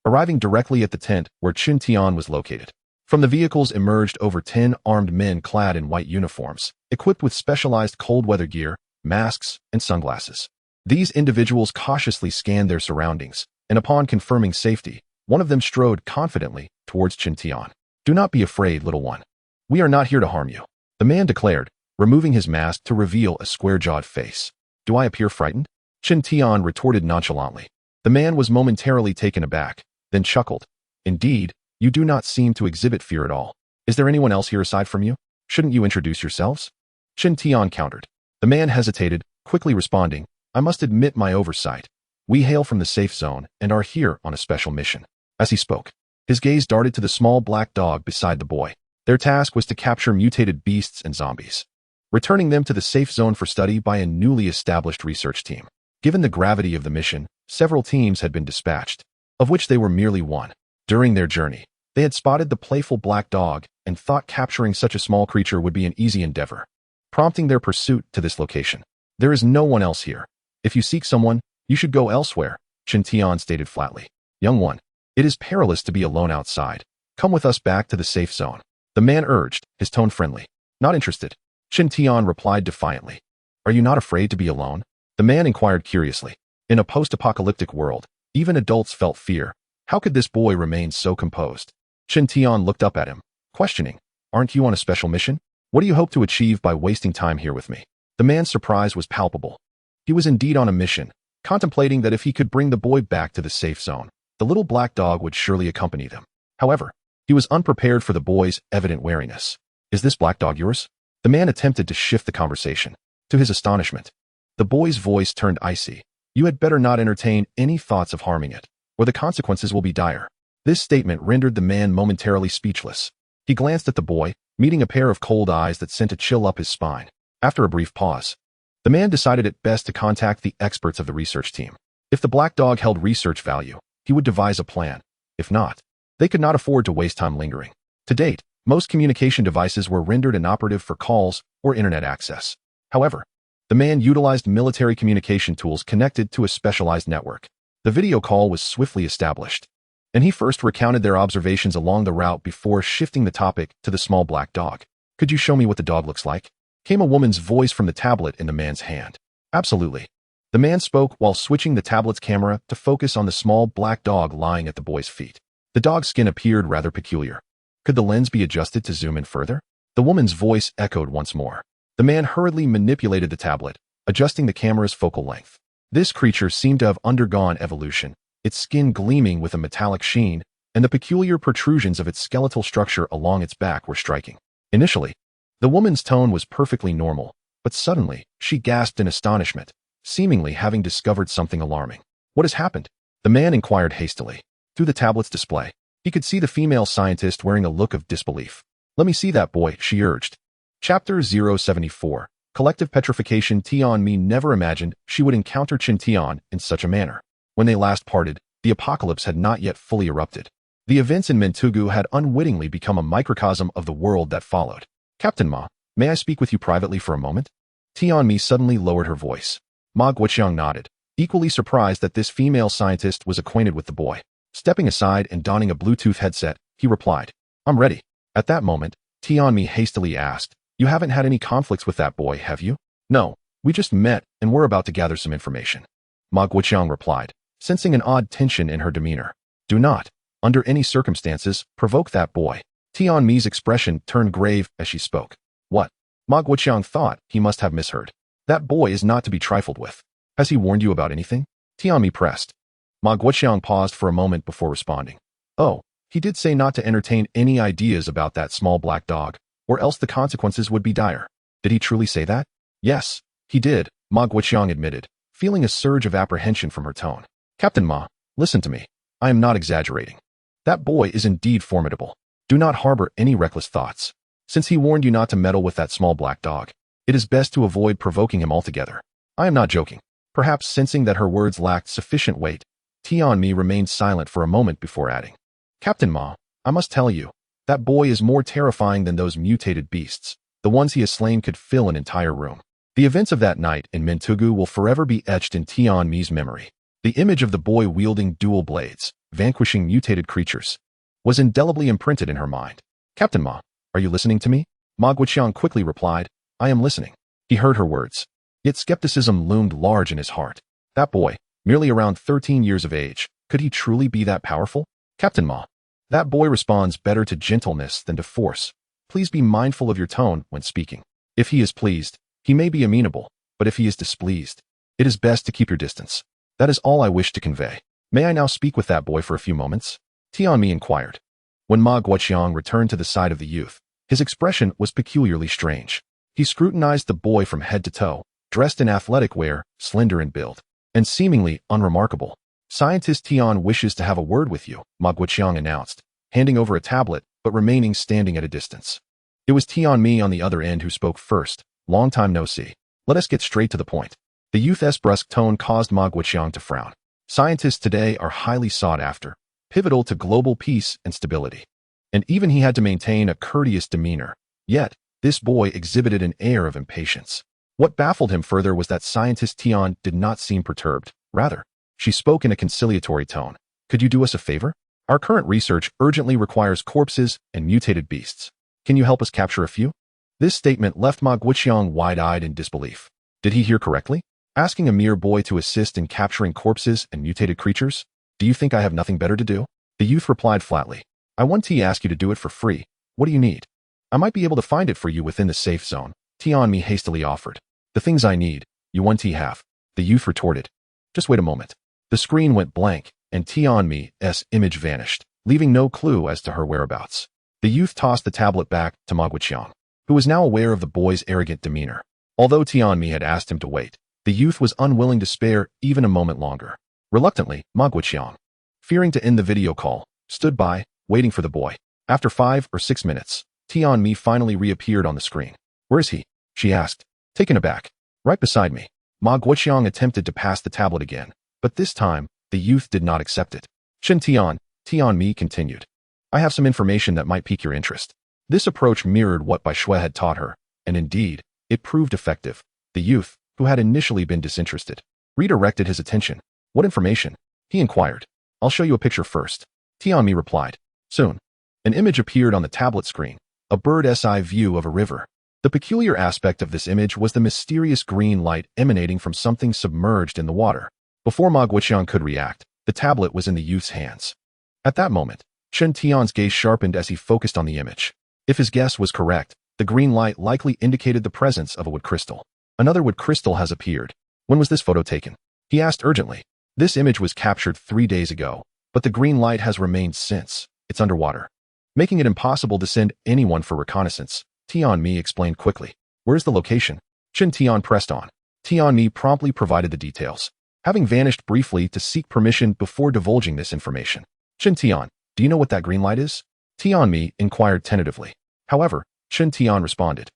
arriving directly at the tent where Chen Tian was located. From the vehicles emerged over 10 armed men clad in white uniforms, equipped with specialized cold weather gear, masks, and sunglasses. These individuals cautiously scanned their surroundings, and upon confirming safety, one of them strode confidently towards Chen Tian. "Do not be afraid, little one. We are not here to harm you," the man declared, removing his mask to reveal a square-jawed face. "Do I appear frightened?" Chen Tian retorted nonchalantly. The man was momentarily taken aback, then chuckled. "Indeed, you do not seem to exhibit fear at all. Is there anyone else here aside from you? Shouldn't you introduce yourselves?" Chen Tian countered. The man hesitated, quickly responding, "I must admit my oversight. We hail from the safe zone and are here on a special mission." As he spoke, his gaze darted to the small black dog beside the boy. Their task was to capture mutated beasts and zombies, returning them to the safe zone for study by a newly established research team. Given the gravity of the mission, several teams had been dispatched, of which they were merely one. During their journey, they had spotted the playful black dog and thought capturing such a small creature would be an easy endeavor, prompting their pursuit to this location. "There is no one else here. If you seek someone, you should go elsewhere," Chen Tian stated flatly. "Young one, it is perilous to be alone outside. Come with us back to the safe zone," the man urged, his tone friendly. "Not interested," Chen Tian replied defiantly. "Are you not afraid to be alone?" the man inquired curiously. In a post-apocalyptic world, even adults felt fear. How could this boy remain so composed? Chen Tian looked up at him, questioning, "Aren't you on a special mission? What do you hope to achieve by wasting time here with me?" The man's surprise was palpable. He was indeed on a mission, contemplating that if he could bring the boy back to the safe zone, the little black dog would surely accompany them. However, he was unprepared for the boy's evident wariness. "Is this black dog yours?" The man attempted to shift the conversation. To his astonishment, the boy's voice turned icy. "You had better not entertain any thoughts of harming it, or the consequences will be dire." This statement rendered the man momentarily speechless. He glanced at the boy, meeting a pair of cold eyes that sent a chill up his spine. After a brief pause, the man decided it best to contact the experts of the research team. If the black dog held research value, he would devise a plan. If not, they could not afford to waste time lingering. To date, most communication devices were rendered inoperative for calls or internet access. However, the man utilized military communication tools connected to a specialized network. The video call was swiftly established, and he first recounted their observations along the route before shifting the topic to the small black dog. "Could you show me what the dog looks like?" came a woman's voice from the tablet in the man's hand. "Absolutely." The man spoke while switching the tablet's camera to focus on the small black dog lying at the boy's feet. The dog's skin appeared rather peculiar. Could the lens be adjusted to zoom in further? The woman's voice echoed once more. The man hurriedly manipulated the tablet, adjusting the camera's focal length. This creature seemed to have undergone evolution, its skin gleaming with a metallic sheen, and the peculiar protrusions of its skeletal structure along its back were striking. Initially, the woman's tone was perfectly normal, but suddenly, she gasped in astonishment, seemingly having discovered something alarming. "What has happened?" the man inquired hastily. Through the tablet's display, he could see the female scientist wearing a look of disbelief. "Let me see that boy," she urged. Chapter 074, Collective Petrification. Tianmi never imagined she would encounter Chen Tian in such a manner. When they last parted, the apocalypse had not yet fully erupted. The events in Mentugu had unwittingly become a microcosm of the world that followed. "Captain Ma, may I speak with you privately for a moment?" Tianmi suddenly lowered her voice. Ma Guoqiang nodded, equally surprised that this female scientist was acquainted with the boy. Stepping aside and donning a Bluetooth headset, he replied, "I'm ready." At that moment, Tianmi hastily asked, "You haven't had any conflicts with that boy, have you?" "No, we just met and we're about to gather some information," Ma Guoqiang replied, sensing an odd tension in her demeanor. "Do not, under any circumstances, provoke that boy." Tianmi's expression turned grave as she spoke. "What?" Ma Guoqiang thought he must have misheard. "That boy is not to be trifled with. Has he warned you about anything?" Tianmi pressed. Ma Guoqiang paused for a moment before responding. Oh, he did say not to entertain any ideas about that small black dog, or else the consequences would be dire. Did he truly say that? Yes, he did, Ma Guoqiang admitted, feeling a surge of apprehension from her tone. Captain Ma, listen to me. I am not exaggerating. That boy is indeed formidable. Do not harbor any reckless thoughts. Since he warned you not to meddle with that small black dog, it is best to avoid provoking him altogether. I am not joking. Perhaps sensing that her words lacked sufficient weight, Tianmi remained silent for a moment before adding, Captain Ma, I must tell you, that boy is more terrifying than those mutated beasts. The ones he has slain could fill an entire room. The events of that night in Mintugu will forever be etched in Tianmi's memory. The image of the boy wielding dual blades, vanquishing mutated creatures, was indelibly imprinted in her mind. Captain Ma, are you listening to me? Ma Guoqiang quickly replied, I am listening. He heard her words. Yet skepticism loomed large in his heart. That boy, merely around 13 years of age, could he truly be that powerful? Captain Ma, that boy responds better to gentleness than to force. Please be mindful of your tone when speaking. If he is pleased, he may be amenable, but if he is displeased, it is best to keep your distance. That is all I wish to convey. May I now speak with that boy for a few moments? Tianmi inquired. When Ma Guoqiang returned to the side of the youth, his expression was peculiarly strange. He scrutinized the boy from head to toe, dressed in athletic wear, slender in build, and seemingly unremarkable. Scientist Tian wishes to have a word with you, Ma Guoqiang announced, handing over a tablet, but remaining standing at a distance. It was Tianmi on the other end who spoke first. Long time no see. Let us get straight to the point. The youth's brusque tone caused Ma Guoqiang to frown. Scientists today are highly sought after, pivotal to global peace and stability. And even he had to maintain a courteous demeanor. Yet, this boy exhibited an air of impatience. What baffled him further was that Scientist Tian did not seem perturbed. Rather, she spoke in a conciliatory tone. Could you do us a favor? Our current research urgently requires corpses and mutated beasts. Can you help us capture a few? This statement left Ma Guoqiang wide-eyed in disbelief. Did he hear correctly? Asking a mere boy to assist in capturing corpses and mutated creatures? Do you think I have nothing better to do? The youth replied flatly. I want to ask you to do it for free. What do you need? I might be able to find it for you within the safe zone, Tianmi hastily offered. The things I need, you want to have. The youth retorted. Just wait a moment. The screen went blank, and Tianmi's image vanished, leaving no clue as to her whereabouts. The youth tossed the tablet back to Ma Guoqiang, who was now aware of the boy's arrogant demeanor. Although Tianmi had asked him to wait, the youth was unwilling to spare even a moment longer. Reluctantly, Ma Guoqiang, fearing to end the video call, stood by, waiting for the boy. After 5 or 6 minutes, Tianmi finally reappeared on the screen. Where is he? She asked, taken aback. Right beside me. Ma Guoqiang attempted to pass the tablet again, but this time, the youth did not accept it. Shen Tian, Tianmi continued. I have some information that might pique your interest. This approach mirrored what Bai Shui had taught her, and indeed, it proved effective. The youth, who had initially been disinterested, redirected his attention. What information? He inquired. I'll show you a picture first. Tianmi replied. Soon, an image appeared on the tablet screen, a bird's eye view of a river. The peculiar aspect of this image was the mysterious green light emanating from something submerged in the water. Before Ma Guoqiang could react, the tablet was in the youth's hands. At that moment, Shen Tian's gaze sharpened as he focused on the image. If his guess was correct, the green light likely indicated the presence of a wood crystal. Another wood crystal has appeared. When was this photo taken? He asked urgently. This image was captured 3 days ago, but the green light has remained since. It's underwater, making it impossible to send anyone for reconnaissance. Tianmi explained quickly. Where's the location? Shen Tian pressed on. Tianmi promptly provided the details, having vanished briefly to seek permission before divulging this information. Shen Tian, do you know what that green light is? Tianmi inquired tentatively. However, Shen Tian responded.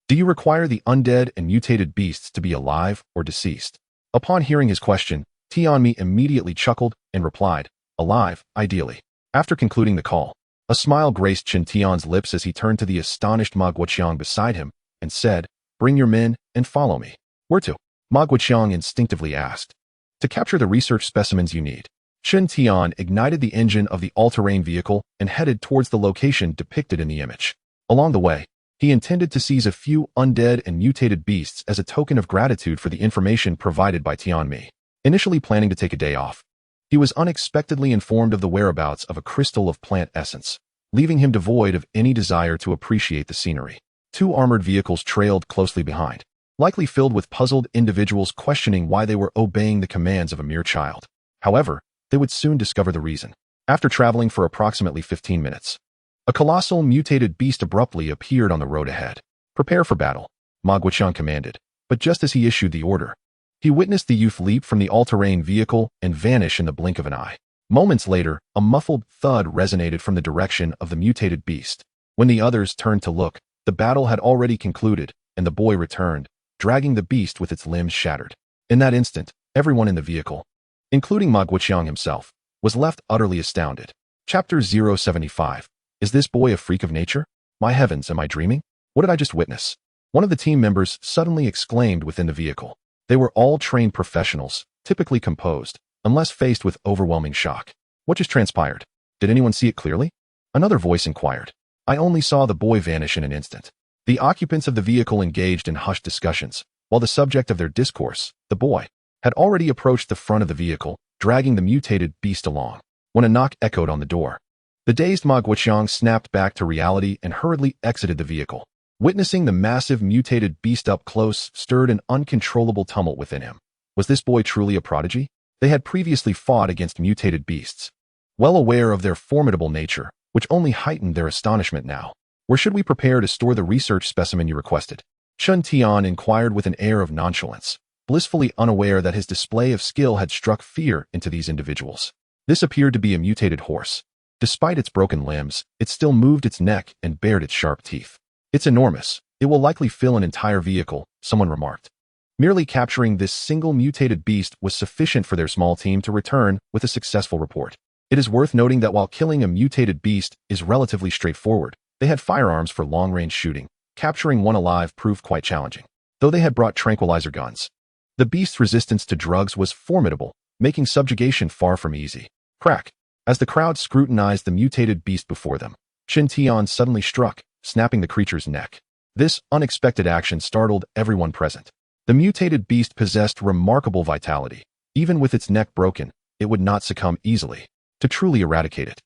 Do you require the undead and mutated beasts to be alive or deceased? Upon hearing his question, Tianmi immediately chuckled and replied, alive, ideally. After concluding the call, a smile graced Shen Tian's lips as he turned to the astonished Ma Guoqiang beside him and said, bring your men and follow me. Where to? Ma Guoqiang instinctively asked. To capture the research specimens you need. Shen Tian ignited the engine of the all-terrain vehicle and headed towards the location depicted in the image. Along the way, he intended to seize a few undead and mutated beasts as a token of gratitude for the information provided by Tianmi. Initially planning to take a day off, he was unexpectedly informed of the whereabouts of a crystal of plant essence, leaving him devoid of any desire to appreciate the scenery. 2 armored vehicles trailed closely behind, likely filled with puzzled individuals questioning why they were obeying the commands of a mere child. However, They would soon discover the reason. After traveling for approximately 15 minutes, a colossal mutated beast abruptly appeared on the road ahead. "Prepare for battle," Ma Guoqiang commanded. But just as he issued the order, he witnessed the youth leap from the all-terrain vehicle and vanish in the blink of an eye. Moments later, a muffled thud resonated from the direction of the mutated beast. When the others turned to look, the battle had already concluded, and the boy returned, dragging the beast with its limbs shattered. In that instant, everyone in the vehicle, including Ma Guoqiang himself, was left utterly astounded. Chapter 075. Is this boy a freak of nature? My heavens, am I dreaming? What did I just witness? One of the team members suddenly exclaimed within the vehicle. They were all trained professionals, typically composed, unless faced with overwhelming shock. What just transpired? Did anyone see it clearly? Another voice inquired. I only saw the boy vanish in an instant. The occupants of the vehicle engaged in hushed discussions, while the subject of their discourse, the boy, had already approached the front of the vehicle, dragging the mutated beast along. When a knock echoed on the door, the dazed Ma Guoqiang snapped back to reality and hurriedly exited the vehicle. Witnessing the massive mutated beast up close stirred an uncontrollable tumult within him. Was this boy truly a prodigy? They had previously fought against mutated beasts, well aware of their formidable nature, which only heightened their astonishment now. Where should we prepare to store the research specimen you requested? Chun Tian inquired with an air of nonchalance, blissfully unaware that his display of skill had struck fear into these individuals. This appeared to be a mutated horse. Despite its broken limbs, it still moved its neck and bared its sharp teeth. It's enormous. It will likely fill an entire vehicle, someone remarked. Merely capturing this single mutated beast was sufficient for their small team to return with a successful report. It is worth noting that while killing a mutated beast is relatively straightforward, they had firearms for long-range shooting. Capturing one alive proved quite challenging. Though they had brought tranquilizer guns, the beast's resistance to drugs was formidable, making subjugation far from easy. Crack. As the crowd scrutinized the mutated beast before them, Qin Tian suddenly struck, snapping the creature's neck. This unexpected action startled everyone present. The mutated beast possessed remarkable vitality. Even with its neck broken, it would not succumb easily. To truly eradicate it,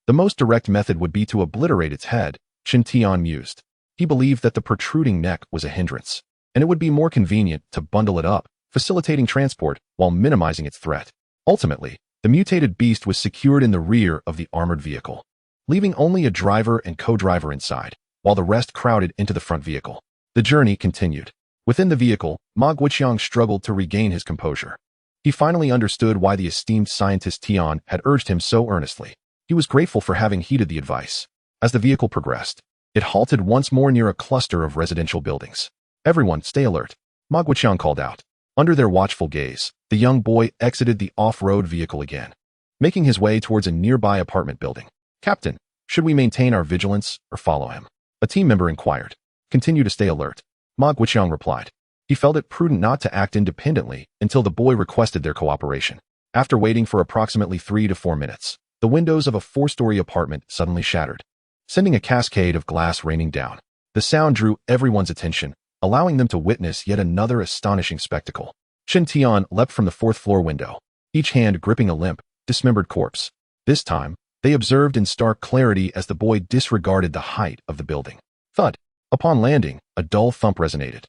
the most direct method would be to obliterate its head, Qin Tian mused. He believed that the protruding neck was a hindrance, and it would be more convenient to bundle it up, facilitating transport while minimizing its threat. Ultimately, the mutated beast was secured in the rear of the armored vehicle, leaving only a driver and co-driver inside, while the rest crowded into the front vehicle. The journey continued. Within the vehicle, Ma Guoqiang struggled to regain his composure. He finally understood why the esteemed scientist Tian had urged him so earnestly. He was grateful for having heeded the advice. As the vehicle progressed, it halted once more near a cluster of residential buildings. Everyone, stay alert, Ma Guoqiang called out. Under their watchful gaze, the young boy exited the off-road vehicle again, making his way towards a nearby apartment building. Captain, should we maintain our vigilance or follow him? A team member inquired. Continue to stay alert, Ma Guoqiang replied. He felt it prudent not to act independently until the boy requested their cooperation. After waiting for approximately 3 to 4 minutes, the windows of a 4-story apartment suddenly shattered, sending a cascade of glass raining down. The sound drew everyone's attention, allowing them to witness yet another astonishing spectacle. Qin Tian leapt from the 4th-floor window, each hand gripping a limp, dismembered corpse. This time, they observed in stark clarity as the boy disregarded the height of the building. Thud. Upon landing, a dull thump resonated,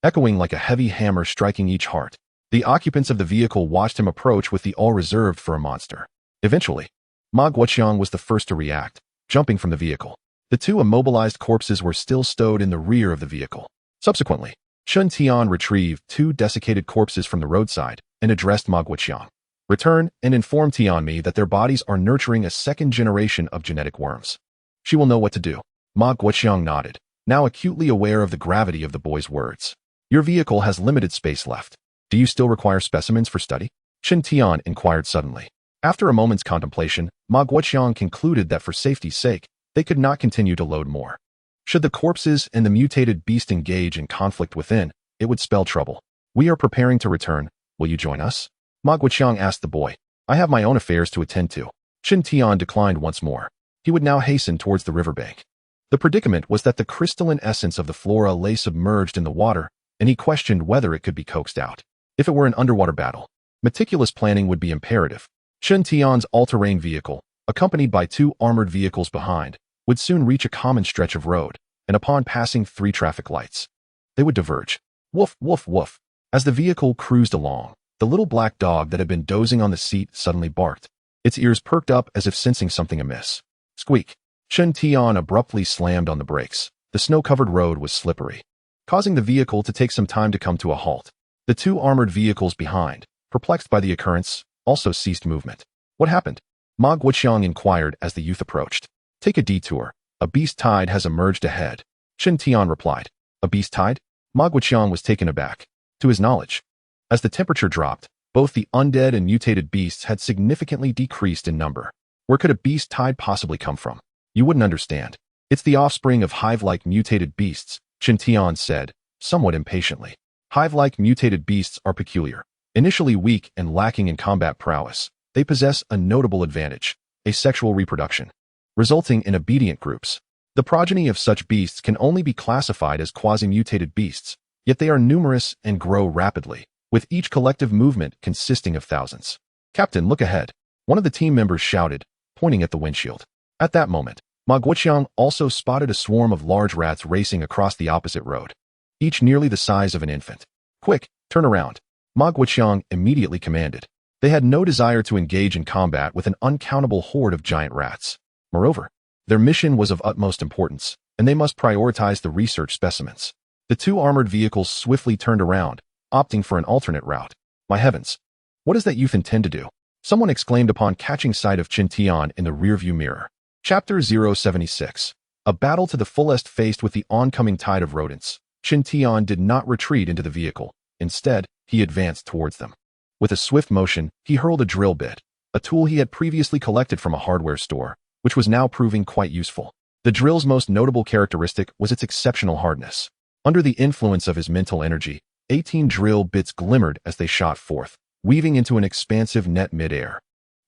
echoing like a heavy hammer striking each heart. The occupants of the vehicle watched him approach with the awe reserved for a monster. Eventually, Ma Guoqiang was the first to react, jumping from the vehicle. The 2 immobilized corpses were still stowed in the rear of the vehicle. Subsequently, Qin Tian retrieved 2 desiccated corpses from the roadside and addressed Ma Guoqiang. Return and inform Tianmi that their bodies are nurturing a 2nd generation of genetic worms. She will know what to do. Ma Guoqiang nodded, now acutely aware of the gravity of the boy's words. Your vehicle has limited space left. Do you still require specimens for study? Qin Tian inquired suddenly. After a moment's contemplation, Ma Guoqiang concluded that for safety's sake, they could not continue to load more. Should the corpses and the mutated beast engage in conflict within, it would spell trouble. We are preparing to return. Will you join us? Ma Guoqiang asked the boy. I have my own affairs to attend to. Qin Tian declined once more. He would now hasten towards the riverbank. The predicament was that the crystalline essence of the flora lay submerged in the water, and he questioned whether it could be coaxed out. If it were an underwater battle, meticulous planning would be imperative. Qin Tian's all-terrain vehicle, accompanied by 2 armored vehicles behind, would soon reach a common stretch of road, and upon passing 3 traffic lights, they would diverge. Woof, woof, woof. As the vehicle cruised along, the little black dog that had been dozing on the seat suddenly barked. Its ears perked up as if sensing something amiss. Squeak. Chen Tian abruptly slammed on the brakes. The snow-covered road was slippery, causing the vehicle to take some time to come to a halt. The two armored vehicles behind, perplexed by the occurrence, also ceased movement. What happened? Ma Guoqiang inquired as the youth approached. Take a detour. A beast tide has emerged ahead. Chen Tian replied. A beast tide? Ma Guoqiang was taken aback. To his knowledge, as the temperature dropped, both the undead and mutated beasts had significantly decreased in number. Where could a beast tide possibly come from? You wouldn't understand. It's the offspring of hive-like mutated beasts, Chen Tian said, somewhat impatiently. Hive-like mutated beasts are peculiar. Initially weak and lacking in combat prowess, they possess a notable advantage, asexual reproduction, resulting in obedient groups. The progeny of such beasts can only be classified as quasi-mutated beasts, yet they are numerous and grow rapidly, with each collective movement consisting of thousands. Captain, look ahead. One of the team members shouted, pointing at the windshield. At that moment, Ma Guoqiang also spotted a swarm of large rats racing across the opposite road, each nearly the size of an infant. Quick, turn around. Ma Guoqiang immediately commanded. They had no desire to engage in combat with an uncountable horde of giant rats. Moreover, their mission was of utmost importance, and they must prioritize the research specimens. The two armored vehicles swiftly turned around, opting for an alternate route. My heavens! What does that youth intend to do? Someone exclaimed upon catching sight of Chen Tian in the rearview mirror. Chapter 076. A battle to the fullest faced with the oncoming tide of rodents. Chen Tian did not retreat into the vehicle. Instead, he advanced towards them. With a swift motion, he hurled a drill bit, a tool he had previously collected from a hardware store, which was now proving quite useful. The drill's most notable characteristic was its exceptional hardness. Under the influence of his mental energy, 18 drill bits glimmered as they shot forth, weaving into an expansive net mid-air.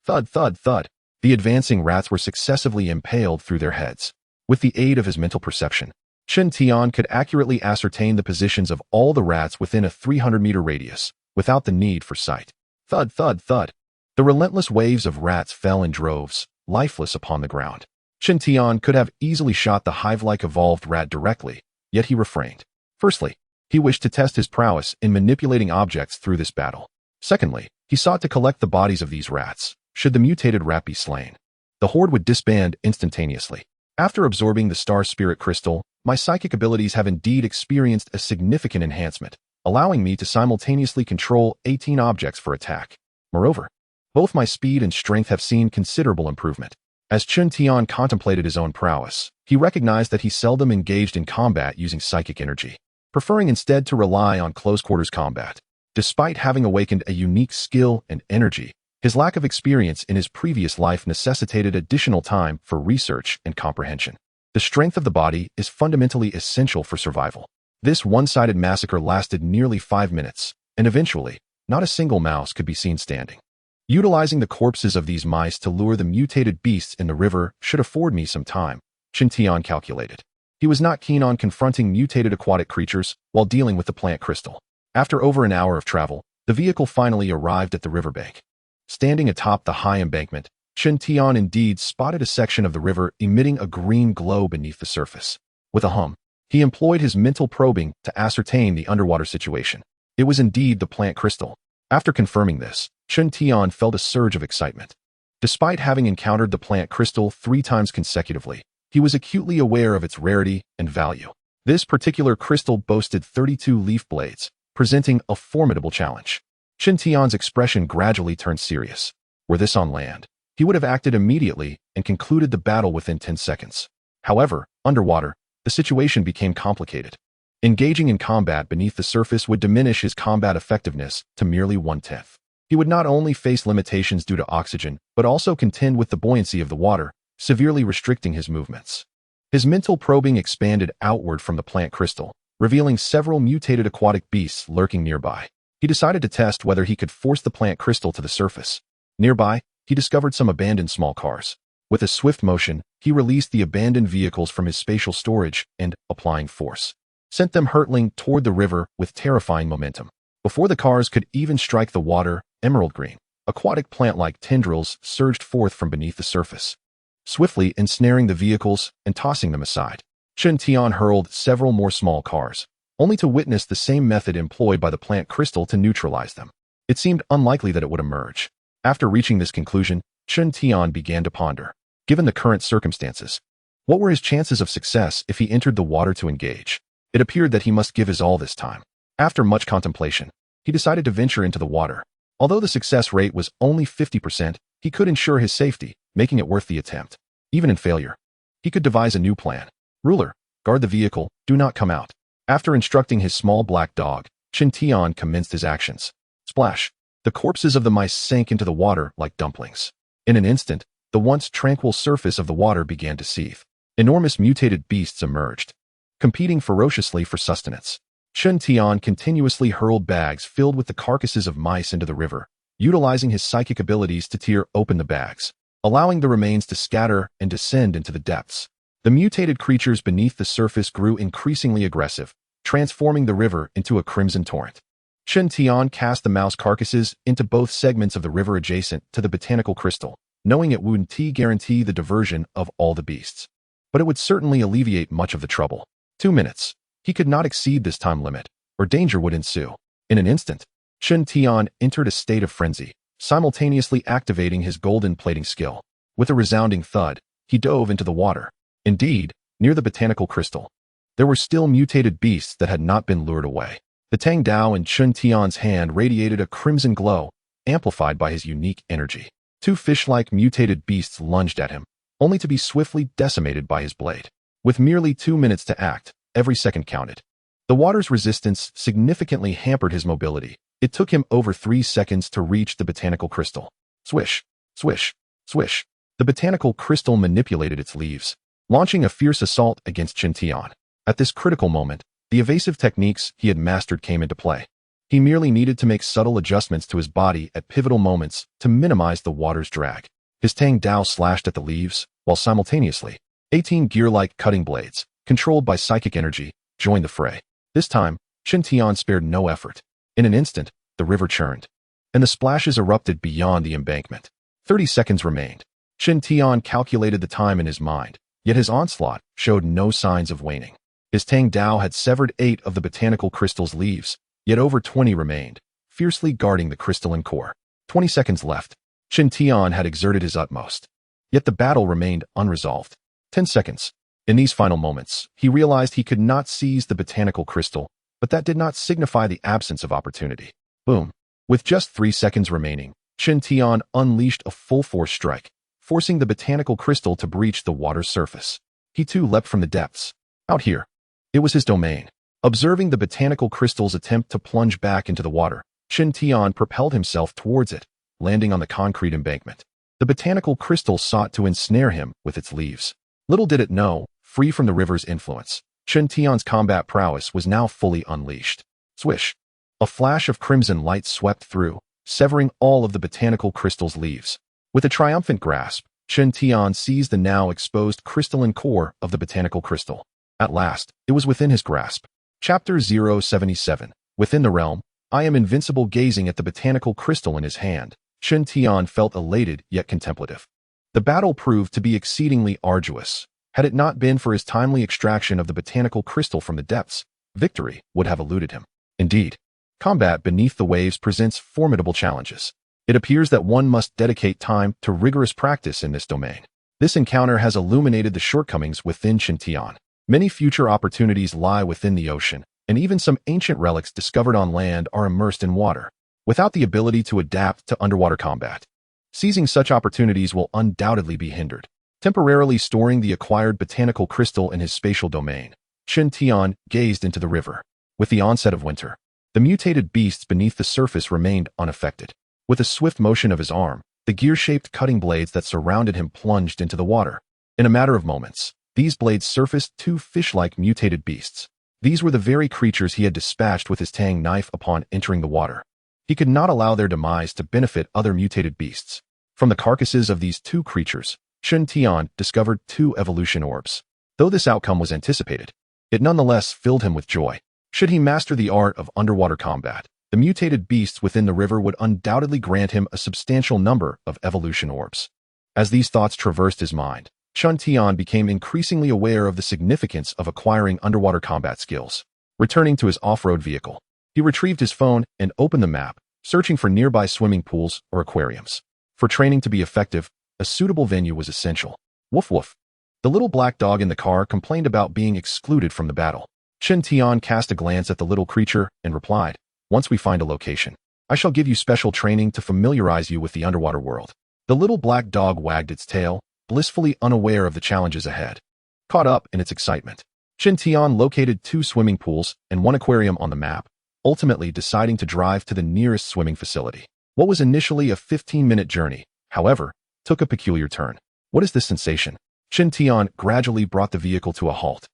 Thud, thud, thud. The advancing rats were successively impaled through their heads. With the aid of his mental perception, Chen Tian could accurately ascertain the positions of all the rats within a 300-meter radius, without the need for sight. Thud, thud, thud. The relentless waves of rats fell in droves, lifeless upon the ground. Chen Tian could have easily shot the hive-like evolved rat directly, yet he refrained. Firstly, he wished to test his prowess in manipulating objects through this battle. Secondly, he sought to collect the bodies of these rats. Should the mutated rat be slain, the horde would disband instantaneously. After absorbing the Star Spirit Crystal, my psychic abilities have indeed experienced a significant enhancement, allowing me to simultaneously control 18 objects for attack. Moreover, both my speed and strength have seen considerable improvement. As Chen Tian contemplated his own prowess, he recognized that he seldom engaged in combat using psychic energy, preferring instead to rely on close-quarters combat. Despite having awakened a unique skill and energy, his lack of experience in his previous life necessitated additional time for research and comprehension. The strength of the body is fundamentally essential for survival. This one-sided massacre lasted nearly 5 minutes, and eventually, not a single mouse could be seen standing. Utilizing the corpses of these mice to lure the mutated beasts in the river should afford me some time, Chen Tian calculated. He was not keen on confronting mutated aquatic creatures while dealing with the plant crystal. After over an hour of travel, the vehicle finally arrived at the riverbank. Standing atop the high embankment, Chen Tian indeed spotted a section of the river emitting a green glow beneath the surface. With a hum, he employed his mental probing to ascertain the underwater situation. It was indeed the plant crystal. After confirming this, Chen Tian felt a surge of excitement. Despite having encountered the plant crystal 3 times consecutively, he was acutely aware of its rarity and value. This particular crystal boasted 32 leaf blades, presenting a formidable challenge. Chen Tian's expression gradually turned serious. Were this on land, he would have acted immediately and concluded the battle within 10 seconds. However, underwater, the situation became complicated. Engaging in combat beneath the surface would diminish his combat effectiveness to merely 1/10. He would not only face limitations due to oxygen, but also contend with the buoyancy of the water, severely restricting his movements. His mental probing expanded outward from the plant crystal, revealing several mutated aquatic beasts lurking nearby. He decided to test whether he could force the plant crystal to the surface. Nearby, he discovered some abandoned small cars. With a swift motion, he released the abandoned vehicles from his spatial storage and, applying force, sent them hurtling toward the river with terrifying momentum. Before the cars could even strike the water, emerald green, aquatic plant-like tendrils surged forth from beneath the surface, swiftly ensnaring the vehicles and tossing them aside. Chen Tian hurled several more small cars, only to witness the same method employed by the plant crystal to neutralize them. It seemed unlikely that it would emerge. After reaching this conclusion, Chen Tian began to ponder. Given the current circumstances, what were his chances of success if he entered the water to engage? It appeared that he must give his all this time. After much contemplation, he decided to venture into the water. Although the success rate was only 50%, he could ensure his safety, making it worth the attempt. Even in failure, he could devise a new plan. Ruler, guard the vehicle, do not come out. After instructing his small black dog, Chen Tian commenced his actions. Splash! The corpses of the mice sank into the water like dumplings. In an instant, the once tranquil surface of the water began to seethe. Enormous mutated beasts emerged, competing ferociously for sustenance. Chen Tian continuously hurled bags filled with the carcasses of mice into the river, utilizing his psychic abilities to tear open the bags, allowing the remains to scatter and descend into the depths. The mutated creatures beneath the surface grew increasingly aggressive, transforming the river into a crimson torrent. Chen Tian cast the mouse carcasses into both segments of the river adjacent to the botanical crystal, knowing it wouldn't guarantee the diversion of all the beasts. But it would certainly alleviate much of the trouble. 2 minutes. He could not exceed this time limit, or danger would ensue. In an instant, Chen Tian entered a state of frenzy, simultaneously activating his golden plating skill. With a resounding thud, he dove into the water. Indeed, near the botanical crystal, there were still mutated beasts that had not been lured away. The Tang Dao in Chen Tian's hand radiated a crimson glow, amplified by his unique energy. 2 fish-like mutated beasts lunged at him, only to be swiftly decimated by his blade. With merely 2 minutes to act, every second counted. The water's resistance significantly hampered his mobility. It took him over 3 seconds to reach the botanical crystal. Swish, swish, swish. The botanical crystal manipulated its leaves, launching a fierce assault against Chen Tian. At this critical moment, the evasive techniques he had mastered came into play. He merely needed to make subtle adjustments to his body at pivotal moments to minimize the water's drag. His Tang Dao slashed at the leaves, while simultaneously, 18 gear-like cutting blades, controlled by psychic energy, joined the fray. This time, Chen Tian spared no effort. In an instant, the river churned, and the splashes erupted beyond the embankment. 30 seconds remained. Chen Tian calculated the time in his mind, yet his onslaught showed no signs of waning. His Tang Dao had severed 8 of the botanical crystal's leaves, yet over 20 remained, fiercely guarding the crystalline core. 20 seconds left. Chen Tian had exerted his utmost, yet the battle remained unresolved. 10 seconds. In these final moments, he realized he could not seize the botanical crystal, but that did not signify the absence of opportunity. Boom. With just 3 seconds remaining, Chen Tian unleashed a full-force strike, forcing the botanical crystal to breach the water's surface. He too leapt from the depths. Out here. It was his domain. Observing the botanical crystal's attempt to plunge back into the water, Chen Tian propelled himself towards it, landing on the concrete embankment. The botanical crystal sought to ensnare him with its leaves. Little did it know, free from the river's influence, Chen Tian's combat prowess was now fully unleashed. Swish! A flash of crimson light swept through, severing all of the botanical crystal's leaves. With a triumphant grasp, Chen Tian seized the now exposed crystalline core of the botanical crystal. At last, it was within his grasp. Chapter 077. Within the realm, I am invincible. Gazing at the botanical crystal in his hand, Chen Tian felt elated yet contemplative. The battle proved to be exceedingly arduous. Had it not been for his timely extraction of the botanical crystal from the depths, victory would have eluded him. Indeed, combat beneath the waves presents formidable challenges. It appears that one must dedicate time to rigorous practice in this domain. This encounter has illuminated the shortcomings within Chen Tian. Many future opportunities lie within the ocean, and even some ancient relics discovered on land are immersed in water, without the ability to adapt to underwater combat. Seizing such opportunities will undoubtedly be hindered. Temporarily storing the acquired botanical crystal in his spatial domain, Chen Tian gazed into the river. With the onset of winter, the mutated beasts beneath the surface remained unaffected. With a swift motion of his arm, the gear-shaped cutting blades that surrounded him plunged into the water. In a matter of moments, these blades surfaced 2 fish-like mutated beasts. These were the very creatures he had dispatched with his Tang knife upon entering the water. He could not allow their demise to benefit other mutated beasts. From the carcasses of these 2 creatures, Chen Tian discovered 2 evolution orbs. Though this outcome was anticipated, it nonetheless filled him with joy. Should he master the art of underwater combat, the mutated beasts within the river would undoubtedly grant him a substantial number of evolution orbs. As these thoughts traversed his mind, Chen Tian became increasingly aware of the significance of acquiring underwater combat skills. Returning to his off-road vehicle, he retrieved his phone and opened the map, searching for nearby swimming pools or aquariums. For training to be effective, a suitable venue was essential. Woof woof. The little black dog in the car complained about being excluded from the battle. Chen Tian cast a glance at the little creature and replied, "Once we find a location, I shall give you special training to familiarize you with the underwater world." The little black dog wagged its tail, blissfully unaware of the challenges ahead. Caught up in its excitement, Chen Tian located 2 swimming pools and 1 aquarium on the map, ultimately deciding to drive to the nearest swimming facility. What was initially a 15-minute journey, however, took a peculiar turn. What is this sensation? Chen Tian gradually brought the vehicle to a halt,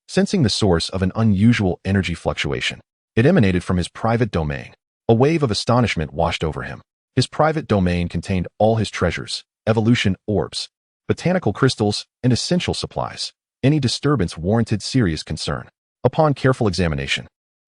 sensing the source of an unusual energy fluctuation. It emanated from his private domain. A wave of astonishment washed over him. His private domain contained all his treasures, evolution orbs, botanical crystals, and essential supplies. Any disturbance warranted serious concern. Upon careful examination,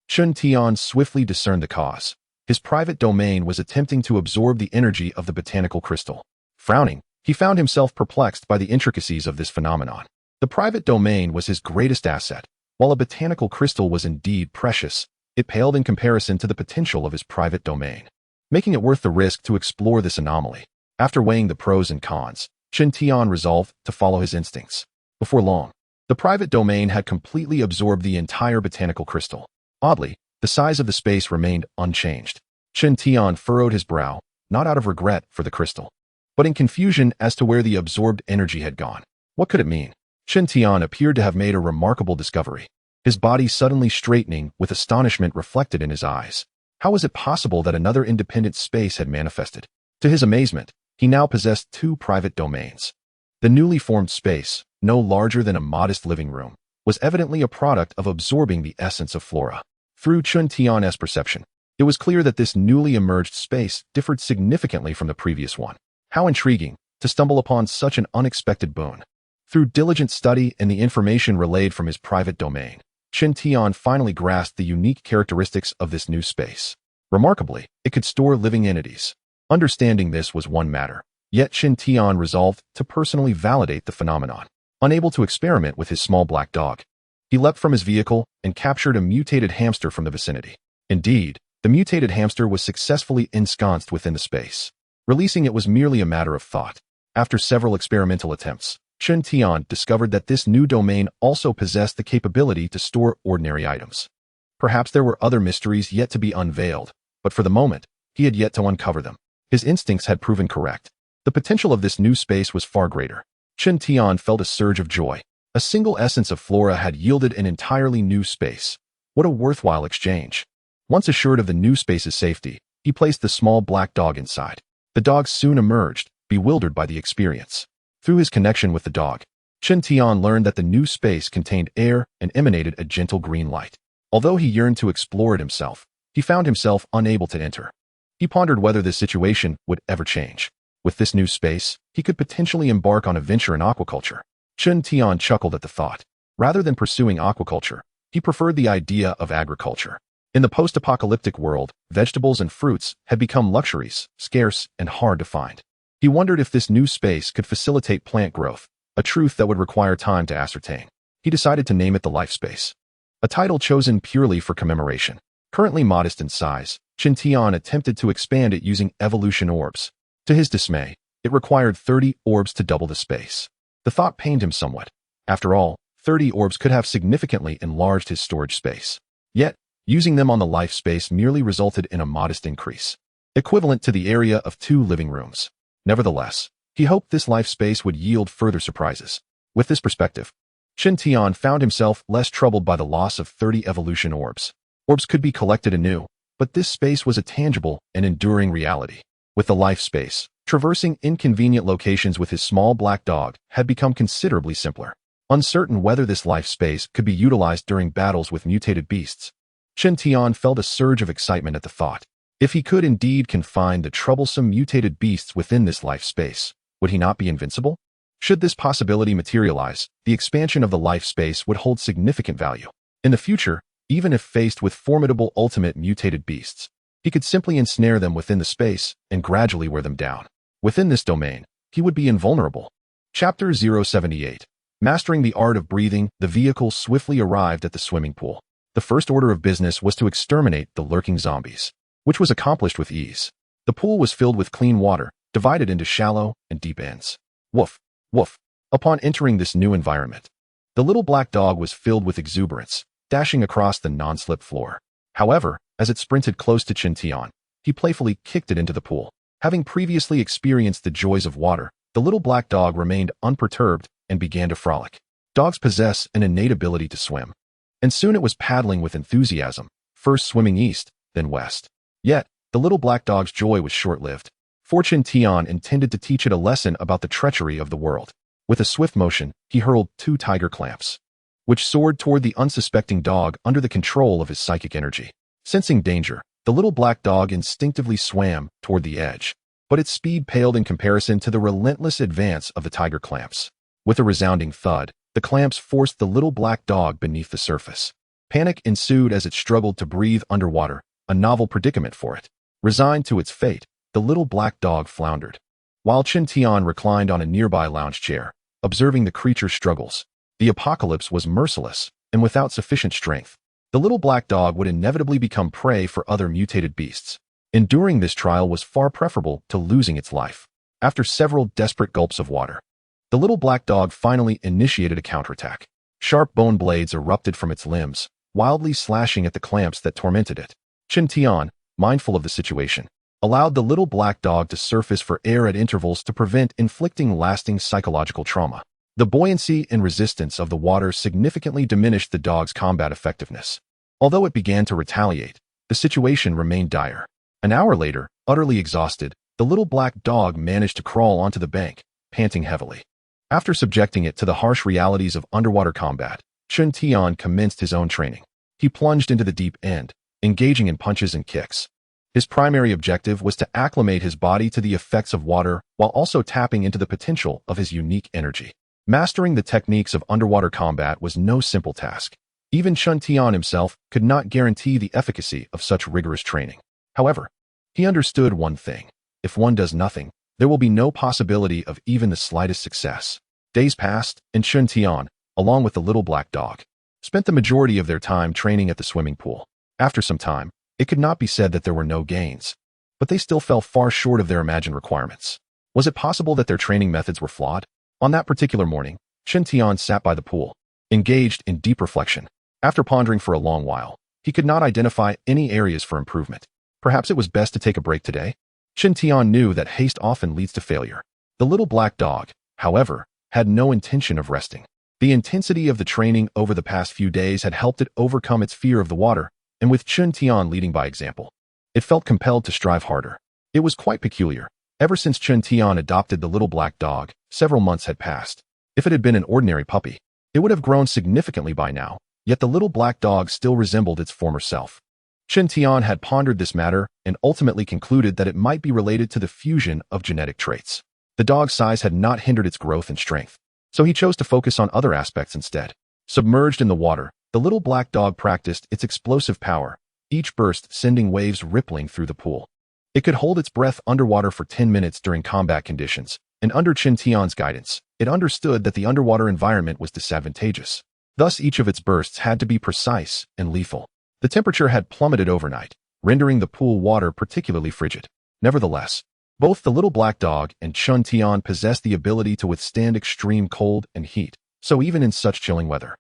Chen Tian swiftly discerned the cause. His private domain was attempting to absorb the energy of the botanical crystal. Frowning, he found himself perplexed by the intricacies of this phenomenon. The private domain was his greatest asset. While a botanical crystal was indeed precious, it paled in comparison to the potential of his private domain, making it worth the risk to explore this anomaly. After weighing the pros and cons, Chen Tian resolved to follow his instincts. Before long, the private domain had completely absorbed the entire botanical crystal. Oddly, the size of the space remained unchanged. Chen Tian furrowed his brow, not out of regret for the crystal, but in confusion as to where the absorbed energy had gone. What could it mean? Chen Tian appeared to have made a remarkable discovery, his body suddenly straightening with astonishment reflected in his eyes. How was it possible that another independent space had manifested? To his amazement, he now possessed 2 private domains. The newly formed space, no larger than a modest living room, was evidently a product of absorbing the essence of flora. Through Chen Tian's perception, it was clear that this newly emerged space differed significantly from the previous one. How intriguing to stumble upon such an unexpected boon. Through diligent study and the information relayed from his private domain, Chen Tian finally grasped the unique characteristics of this new space. Remarkably, it could store living entities. Understanding this was one matter, yet Chen Tian resolved to personally validate the phenomenon. Unable to experiment with his small black dog, he leapt from his vehicle and captured a mutated hamster from the vicinity. Indeed, the mutated hamster was successfully ensconced within the space. Releasing it was merely a matter of thought. After several experimental attempts, Chen Tian discovered that this new domain also possessed the capability to store ordinary items. Perhaps there were other mysteries yet to be unveiled, but for the moment, he had yet to uncover them. His instincts had proven correct. The potential of this new space was far greater. Chen Tian felt a surge of joy. A single essence of flora had yielded an entirely new space. What a worthwhile exchange. Once assured of the new space's safety, he placed the small black dog inside. The dog soon emerged, bewildered by the experience. Through his connection with the dog, Chen Tian learned that the new space contained air and emanated a gentle green light. Although he yearned to explore it himself, he found himself unable to enter. He pondered whether this situation would ever change. With this new space, he could potentially embark on a venture in aquaculture. Chen Tian chuckled at the thought. Rather than pursuing aquaculture, he preferred the idea of agriculture. In the post-apocalyptic world, vegetables and fruits had become luxuries, scarce and hard to find. He wondered if this new space could facilitate plant growth, a truth that would require time to ascertain. He decided to name it the Life Space, a title chosen purely for commemoration. Currently modest in size, Chen Tian attempted to expand it using evolution orbs. To his dismay, it required 30 orbs to double the space. The thought pained him somewhat. After all, 30 orbs could have significantly enlarged his storage space. Yet, using them on the Life Space merely resulted in a modest increase, equivalent to the area of 2 living rooms. Nevertheless, he hoped this Life Space would yield further surprises. With this perspective, Chen Tian found himself less troubled by the loss of 30 evolution orbs. Orbs could be collected anew, but this space was a tangible and enduring reality. With the Life Space, traversing inconvenient locations with his small black dog had become considerably simpler. Uncertain whether this Life Space could be utilized during battles with mutated beasts, Chen Tian felt a surge of excitement at the thought. If he could indeed confine the troublesome mutated beasts within this Life Space, would he not be invincible? Should this possibility materialize, the expansion of the Life Space would hold significant value. In the future, even if faced with formidable ultimate mutated beasts, he could simply ensnare them within the space and gradually wear them down. Within this domain, he would be invulnerable. Chapter 078. Mastering the art of breathing, the vehicle swiftly arrived at the swimming pool. The first order of business was to exterminate the lurking zombies, which was accomplished with ease. The pool was filled with clean water, divided into shallow and deep ends. Woof, woof. Upon entering this new environment, the little black dog was filled with exuberance, dashing across the non-slip floor. However, as it sprinted close to Qiantian, he playfully kicked it into the pool. Having previously experienced the joys of water, the little black dog remained unperturbed and began to frolic. Dogs possess an innate ability to swim, and soon it was paddling with enthusiasm, first swimming east, then west. Yet, the little black dog's joy was short-lived. For Qiantian intended to teach it a lesson about the treachery of the world. With a swift motion, he hurled 2 tiger clamps, which soared toward the unsuspecting dog under the control of his psychic energy. Sensing danger, the little black dog instinctively swam toward the edge, but its speed paled in comparison to the relentless advance of the tiger clamps. With a resounding thud, the clamps forced the little black dog beneath the surface. Panic ensued as it struggled to breathe underwater, a novel predicament for it. Resigned to its fate, the little black dog floundered, while Qiantian reclined on a nearby lounge chair, observing the creature's struggles. The apocalypse was merciless, and without sufficient strength, the little black dog would inevitably become prey for other mutated beasts. Enduring this trial was far preferable to losing its life. After several desperate gulps of water, the little black dog finally initiated a counterattack. Sharp bone blades erupted from its limbs, wildly slashing at the clamps that tormented it. Qiantian, mindful of the situation, allowed the little black dog to surface for air at intervals to prevent inflicting lasting psychological trauma. The buoyancy and resistance of the water significantly diminished the dog's combat effectiveness. Although it began to retaliate, the situation remained dire. An hour later, utterly exhausted, the little black dog managed to crawl onto the bank, panting heavily. After subjecting it to the harsh realities of underwater combat, Qiantian commenced his own training. He plunged into the deep end, engaging in punches and kicks. His primary objective was to acclimate his body to the effects of water while also tapping into the potential of his unique energy. Mastering the techniques of underwater combat was no simple task. Even Qiantian himself could not guarantee the efficacy of such rigorous training. However, he understood one thing. If one does nothing, there will be no possibility of even the slightest success. Days passed, and Qiantian, along with the little black dog, spent the majority of their time training at the swimming pool. After some time, it could not be said that there were no gains, but they still fell far short of their imagined requirements. Was it possible that their training methods were flawed? On that particular morning, Qiantian sat by the pool, engaged in deep reflection. After pondering for a long while, he could not identify any areas for improvement. Perhaps it was best to take a break today? Qiantian knew that haste often leads to failure. The little black dog, however, had no intention of resting. The intensity of the training over the past few days had helped it overcome its fear of the water, and with Qiantian leading by example, it felt compelled to strive harder. It was quite peculiar. Ever since Qiantian adopted the little black dog, several months had passed. If it had been an ordinary puppy, it would have grown significantly by now, yet the little black dog still resembled its former self. Qiantian had pondered this matter and ultimately concluded that it might be related to the fusion of genetic traits. The dog's size had not hindered its growth and strength, so he chose to focus on other aspects instead. Submerged in the water, the little black dog practiced its explosive power, each burst sending waves rippling through the pool. It could hold its breath underwater for 10 minutes during combat conditions, and under Qiantian's guidance, it understood that the underwater environment was disadvantageous. Thus, each of its bursts had to be precise and lethal. The temperature had plummeted overnight, rendering the pool water particularly frigid. Nevertheless, both the little black dog and Qiantian possessed the ability to withstand extreme cold and heat, so even in such chilling weather,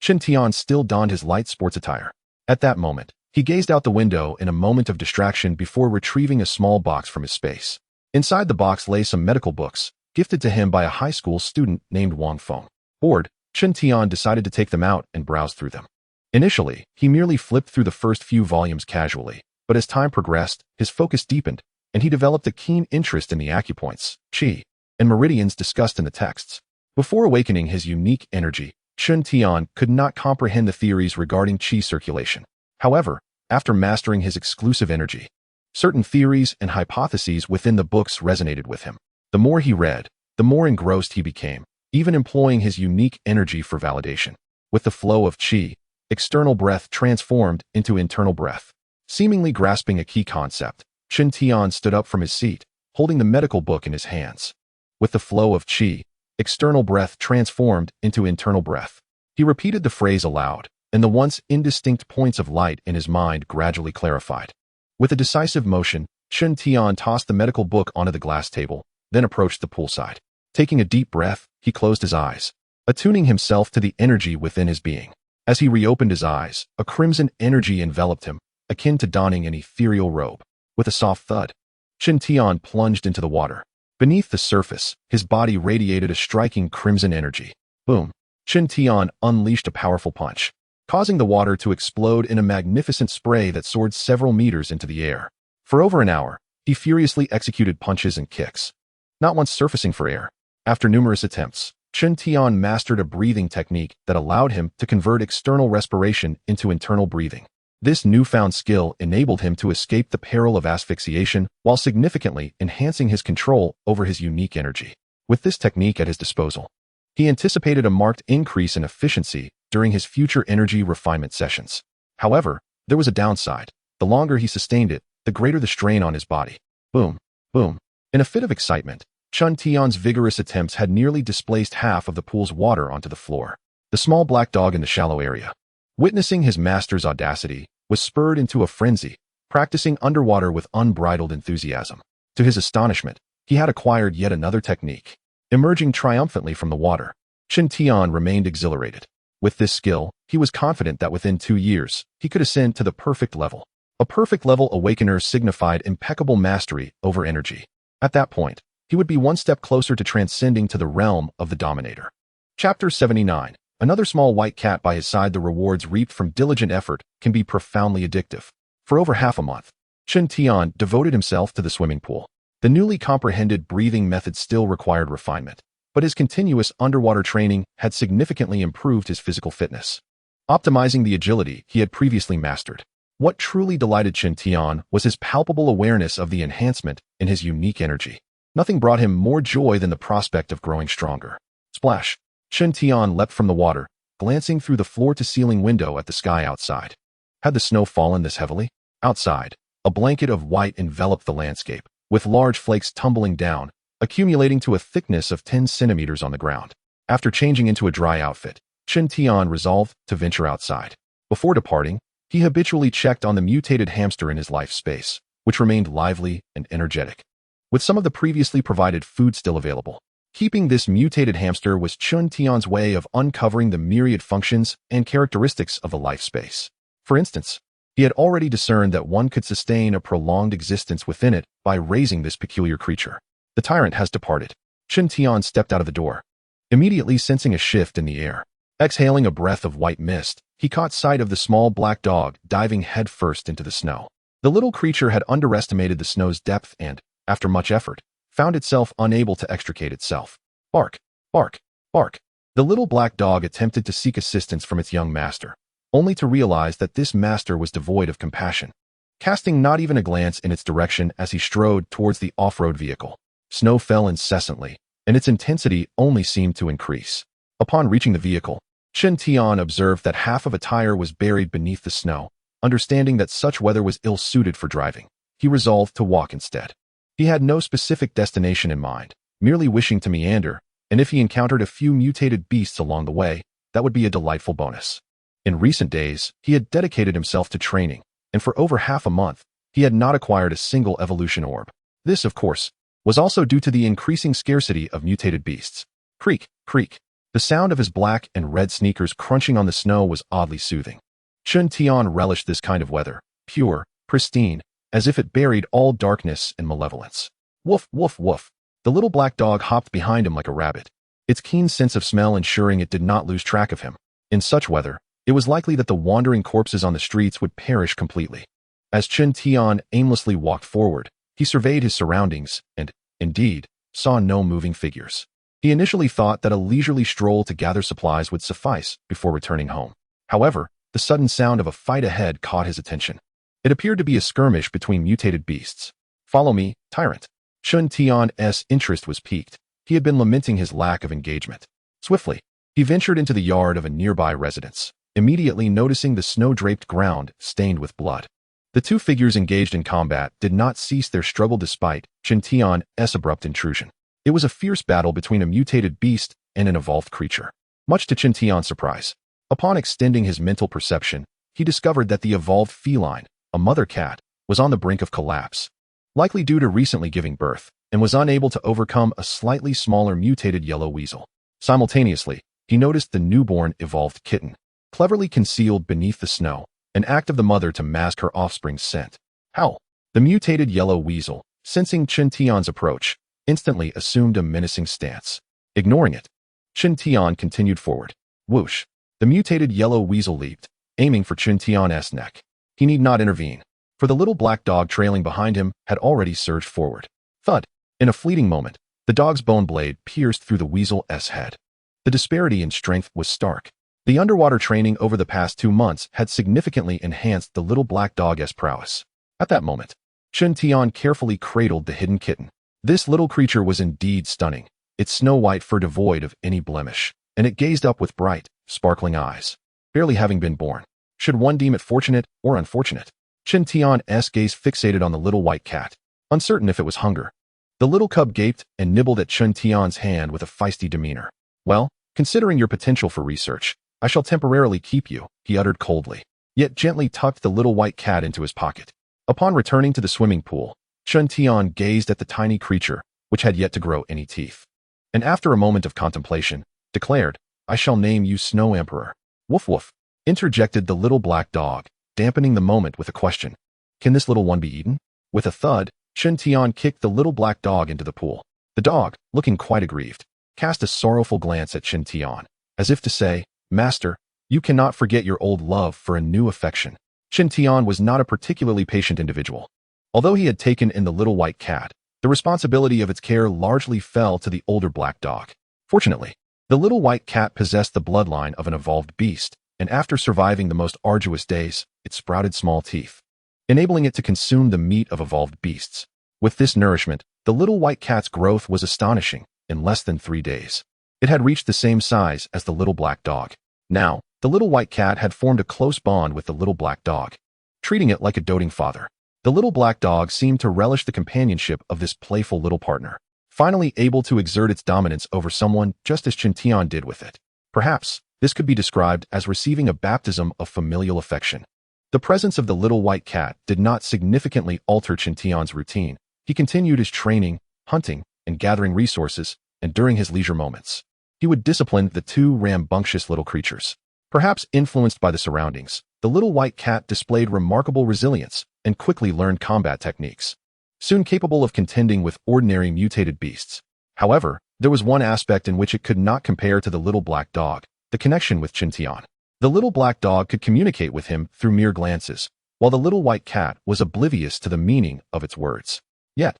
Qiantian still donned his light sports attire. At that moment, he gazed out the window in a moment of distraction before retrieving a small box from his space. Inside the box lay some medical books, gifted to him by a high school student named Wang Feng. Bored, Qiantian decided to take them out and browse through them. Initially, he merely flipped through the first few volumes casually, but as time progressed, his focus deepened, and he developed a keen interest in the acupoints, qi, and meridians discussed in the texts. Before awakening his unique energy, Qiantian could not comprehend the theories regarding qi circulation. However, after mastering his exclusive energy, certain theories and hypotheses within the books resonated with him. The more he read, the more engrossed he became, even employing his unique energy for validation. With the flow of qi, external breath transformed into internal breath. Seemingly grasping a key concept, Qiantian stood up from his seat, holding the medical book in his hands. With the flow of qi, external breath transformed into internal breath. He repeated the phrase aloud, and the once indistinct points of light in his mind gradually clarified. With a decisive motion, Qiantian tossed the medical book onto the glass table, then approached the poolside. Taking a deep breath, he closed his eyes, attuning himself to the energy within his being. As he reopened his eyes, a crimson energy enveloped him, akin to donning an ethereal robe. With a soft thud, Chen Tian plunged into the water. Beneath the surface, his body radiated a striking crimson energy. Boom! Chen Tian unleashed a powerful punch, causing the water to explode in a magnificent spray that soared several meters into the air. For over an hour, he furiously executed punches and kicks, not once surfacing for air. After numerous attempts, Chen Tian mastered a breathing technique that allowed him to convert external respiration into internal breathing. This newfound skill enabled him to escape the peril of asphyxiation while significantly enhancing his control over his unique energy. With this technique at his disposal, he anticipated a marked increase in efficiency during his future energy refinement sessions. However, there was a downside. The longer he sustained it, the greater the strain on his body. Boom, boom. In a fit of excitement, Chen Tian's vigorous attempts had nearly displaced half of the pool's water onto the floor. The small black dog in the shallow area, witnessing his master's audacity, was spurred into a frenzy, practicing underwater with unbridled enthusiasm. To his astonishment, he had acquired yet another technique. Emerging triumphantly from the water, Chen Tian remained exhilarated. With this skill, he was confident that within 2 years, he could ascend to the perfect level. A perfect level awakener signified impeccable mastery over energy. At that point, he would be one step closer to transcending to the realm of the Dominator. Chapter 79. Another small white cat by his side. The rewards reaped from diligent effort can be profoundly addictive. For over half a month, Chen Tian devoted himself to the swimming pool. The newly comprehended breathing method still required refinement, but his continuous underwater training had significantly improved his physical fitness, optimizing the agility he had previously mastered. What truly delighted Chen Tian was his palpable awareness of the enhancement in his unique energy. Nothing brought him more joy than the prospect of growing stronger. Splash! Chen Tian leapt from the water, glancing through the floor-to-ceiling window at the sky outside. Had the snow fallen this heavily? Outside, a blanket of white enveloped the landscape, with large flakes tumbling down, accumulating to a thickness of 10 centimeters on the ground. After changing into a dry outfit, Chen Tian resolved to venture outside. Before departing, he habitually checked on the mutated hamster in his life space, which remained lively and energetic, with some of the previously provided food still available. Keeping this mutated hamster was Chen Tian's way of uncovering the myriad functions and characteristics of the life space. For instance, he had already discerned that one could sustain a prolonged existence within it by raising this peculiar creature. The tyrant has departed. Chen Tian stepped out of the door, immediately sensing a shift in the air. Exhaling a breath of white mist, he caught sight of the small black dog diving headfirst into the snow. The little creature had underestimated the snow's depth and, after much effort, found itself unable to extricate itself. Bark, bark, bark. The little black dog attempted to seek assistance from its young master, only to realize that this master was devoid of compassion, casting not even a glance in its direction as he strode towards the off-road vehicle. Snow fell incessantly, and its intensity only seemed to increase. Upon reaching the vehicle, Chen Tian observed that half of a tire was buried beneath the snow. Understanding that such weather was ill-suited for driving, he resolved to walk instead. He had no specific destination in mind, merely wishing to meander, and if he encountered a few mutated beasts along the way, that would be a delightful bonus. In recent days, he had dedicated himself to training, and for over half a month, he had not acquired a single evolution orb. This, of course, was also due to the increasing scarcity of mutated beasts. Creak, creak. The sound of his black and red sneakers crunching on the snow was oddly soothing. Chen Tian relished this kind of weather, pure, pristine, as if it buried all darkness and malevolence. Woof, woof, woof. The little black dog hopped behind him like a rabbit, its keen sense of smell ensuring it did not lose track of him. In such weather, it was likely that the wandering corpses on the streets would perish completely. As Chen Tian aimlessly walked forward, he surveyed his surroundings and, indeed, saw no moving figures. He initially thought that a leisurely stroll to gather supplies would suffice before returning home. However, the sudden sound of a fight ahead caught his attention. It appeared to be a skirmish between mutated beasts. Follow me, tyrant. Chen Tian's interest was piqued. He had been lamenting his lack of engagement. Swiftly, he ventured into the yard of a nearby residence, immediately noticing the snow-draped ground stained with blood. The two figures engaged in combat did not cease their struggle despite Chen Tian's abrupt intrusion. It was a fierce battle between a mutated beast and an evolved creature. Much to Chen Tian's surprise, upon extending his mental perception, he discovered that the evolved feline, a mother cat, was on the brink of collapse, likely due to recently giving birth. and was unable to overcome a slightly smaller mutated yellow weasel. Simultaneously, he noticed the newborn evolved kitten, cleverly concealed beneath the snow, an act of the mother to mask her offspring's scent. Howl! The mutated yellow weasel, sensing Chen Tian's approach, instantly assumed a menacing stance. Ignoring it, Chen Tian continued forward. Whoosh! The mutated yellow weasel leaped, aiming for Chen Tian's neck. He need not intervene, for the little black dog trailing behind him had already surged forward. Thud! In a fleeting moment, the dog's bone blade pierced through the weasel's head. The disparity in strength was stark. The underwater training over the past 2 months had significantly enhanced the little black dog's prowess. At that moment, Chen Tian carefully cradled the hidden kitten. This little creature was indeed stunning, its snow-white fur devoid of any blemish, and it gazed up with bright, sparkling eyes. Barely having been born, should one deem it fortunate or unfortunate? Chen Tian's gaze fixated on the little white cat, uncertain if it was hunger. The little cub gaped and nibbled at Chen Tian's hand with a feisty demeanor. Well, considering your potential for research, I shall temporarily keep you, he uttered coldly, yet gently tucked the little white cat into his pocket. Upon returning to the swimming pool, Chen Tian gazed at the tiny creature, which had yet to grow any teeth, and after a moment of contemplation, declared, I shall name you Snow Emperor. Woof woof, interjected the little black dog, dampening the moment with a question. Can this little one be eaten? With a thud, Chen Tian kicked the little black dog into the pool. The dog, looking quite aggrieved, cast a sorrowful glance at Chen Tian, as if to say, Master, you cannot forget your old love for a new affection. Chen Tian was not a particularly patient individual. Although he had taken in the little white cat, the responsibility of its care largely fell to the older black dog. Fortunately, the little white cat possessed the bloodline of an evolved beast, and after surviving the most arduous days, it sprouted small teeth, enabling it to consume the meat of evolved beasts. With this nourishment, the little white cat's growth was astonishing. In less than 3 days, it had reached the same size as the little black dog. Now, the little white cat had formed a close bond with the little black dog, treating it like a doting father. The little black dog seemed to relish the companionship of this playful little partner, finally able to exert its dominance over someone just as Chen Tian did with it. Perhaps, this could be described as receiving a baptism of familial affection. The presence of the little white cat did not significantly alter Chen Tian's routine. He continued his training, hunting, and gathering resources, and during his leisure moments, he would discipline the 2 rambunctious little creatures. Perhaps influenced by the surroundings, the little white cat displayed remarkable resilience and quickly learned combat techniques, soon capable of contending with ordinary mutated beasts. However, there was one aspect in which it could not compare to the little black dog, the connection with Chen Tian. The little black dog could communicate with him through mere glances, while the little white cat was oblivious to the meaning of its words. Yet,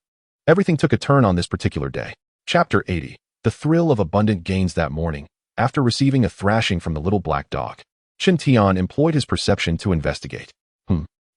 everything took a turn on this particular day. Chapter 80. The thrill of abundant gains that morning. After receiving a thrashing from the little black dog, Chen Tian employed his perception to investigate.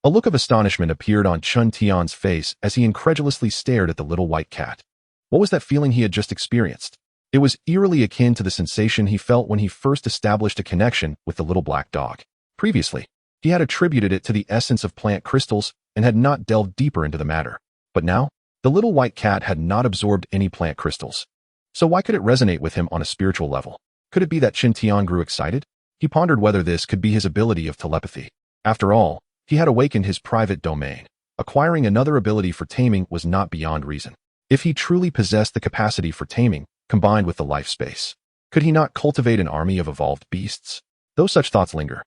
A look of astonishment appeared on Chen Tian's face as he incredulously stared at the little white cat. What was that feeling he had just experienced? It was eerily akin to the sensation he felt when he first established a connection with the little black dog. Previously, he had attributed it to the essence of plant crystals and had not delved deeper into the matter. But now, the little white cat had not absorbed any plant crystals. So why could it resonate with him on a spiritual level? Could it be that Chen Tian grew excited? He pondered whether this could be his ability of telepathy. After all, he had awakened his private domain. Acquiring another ability for taming was not beyond reason. If he truly possessed the capacity for taming, combined with the life space, could he not cultivate an army of evolved beasts? Though such thoughts linger,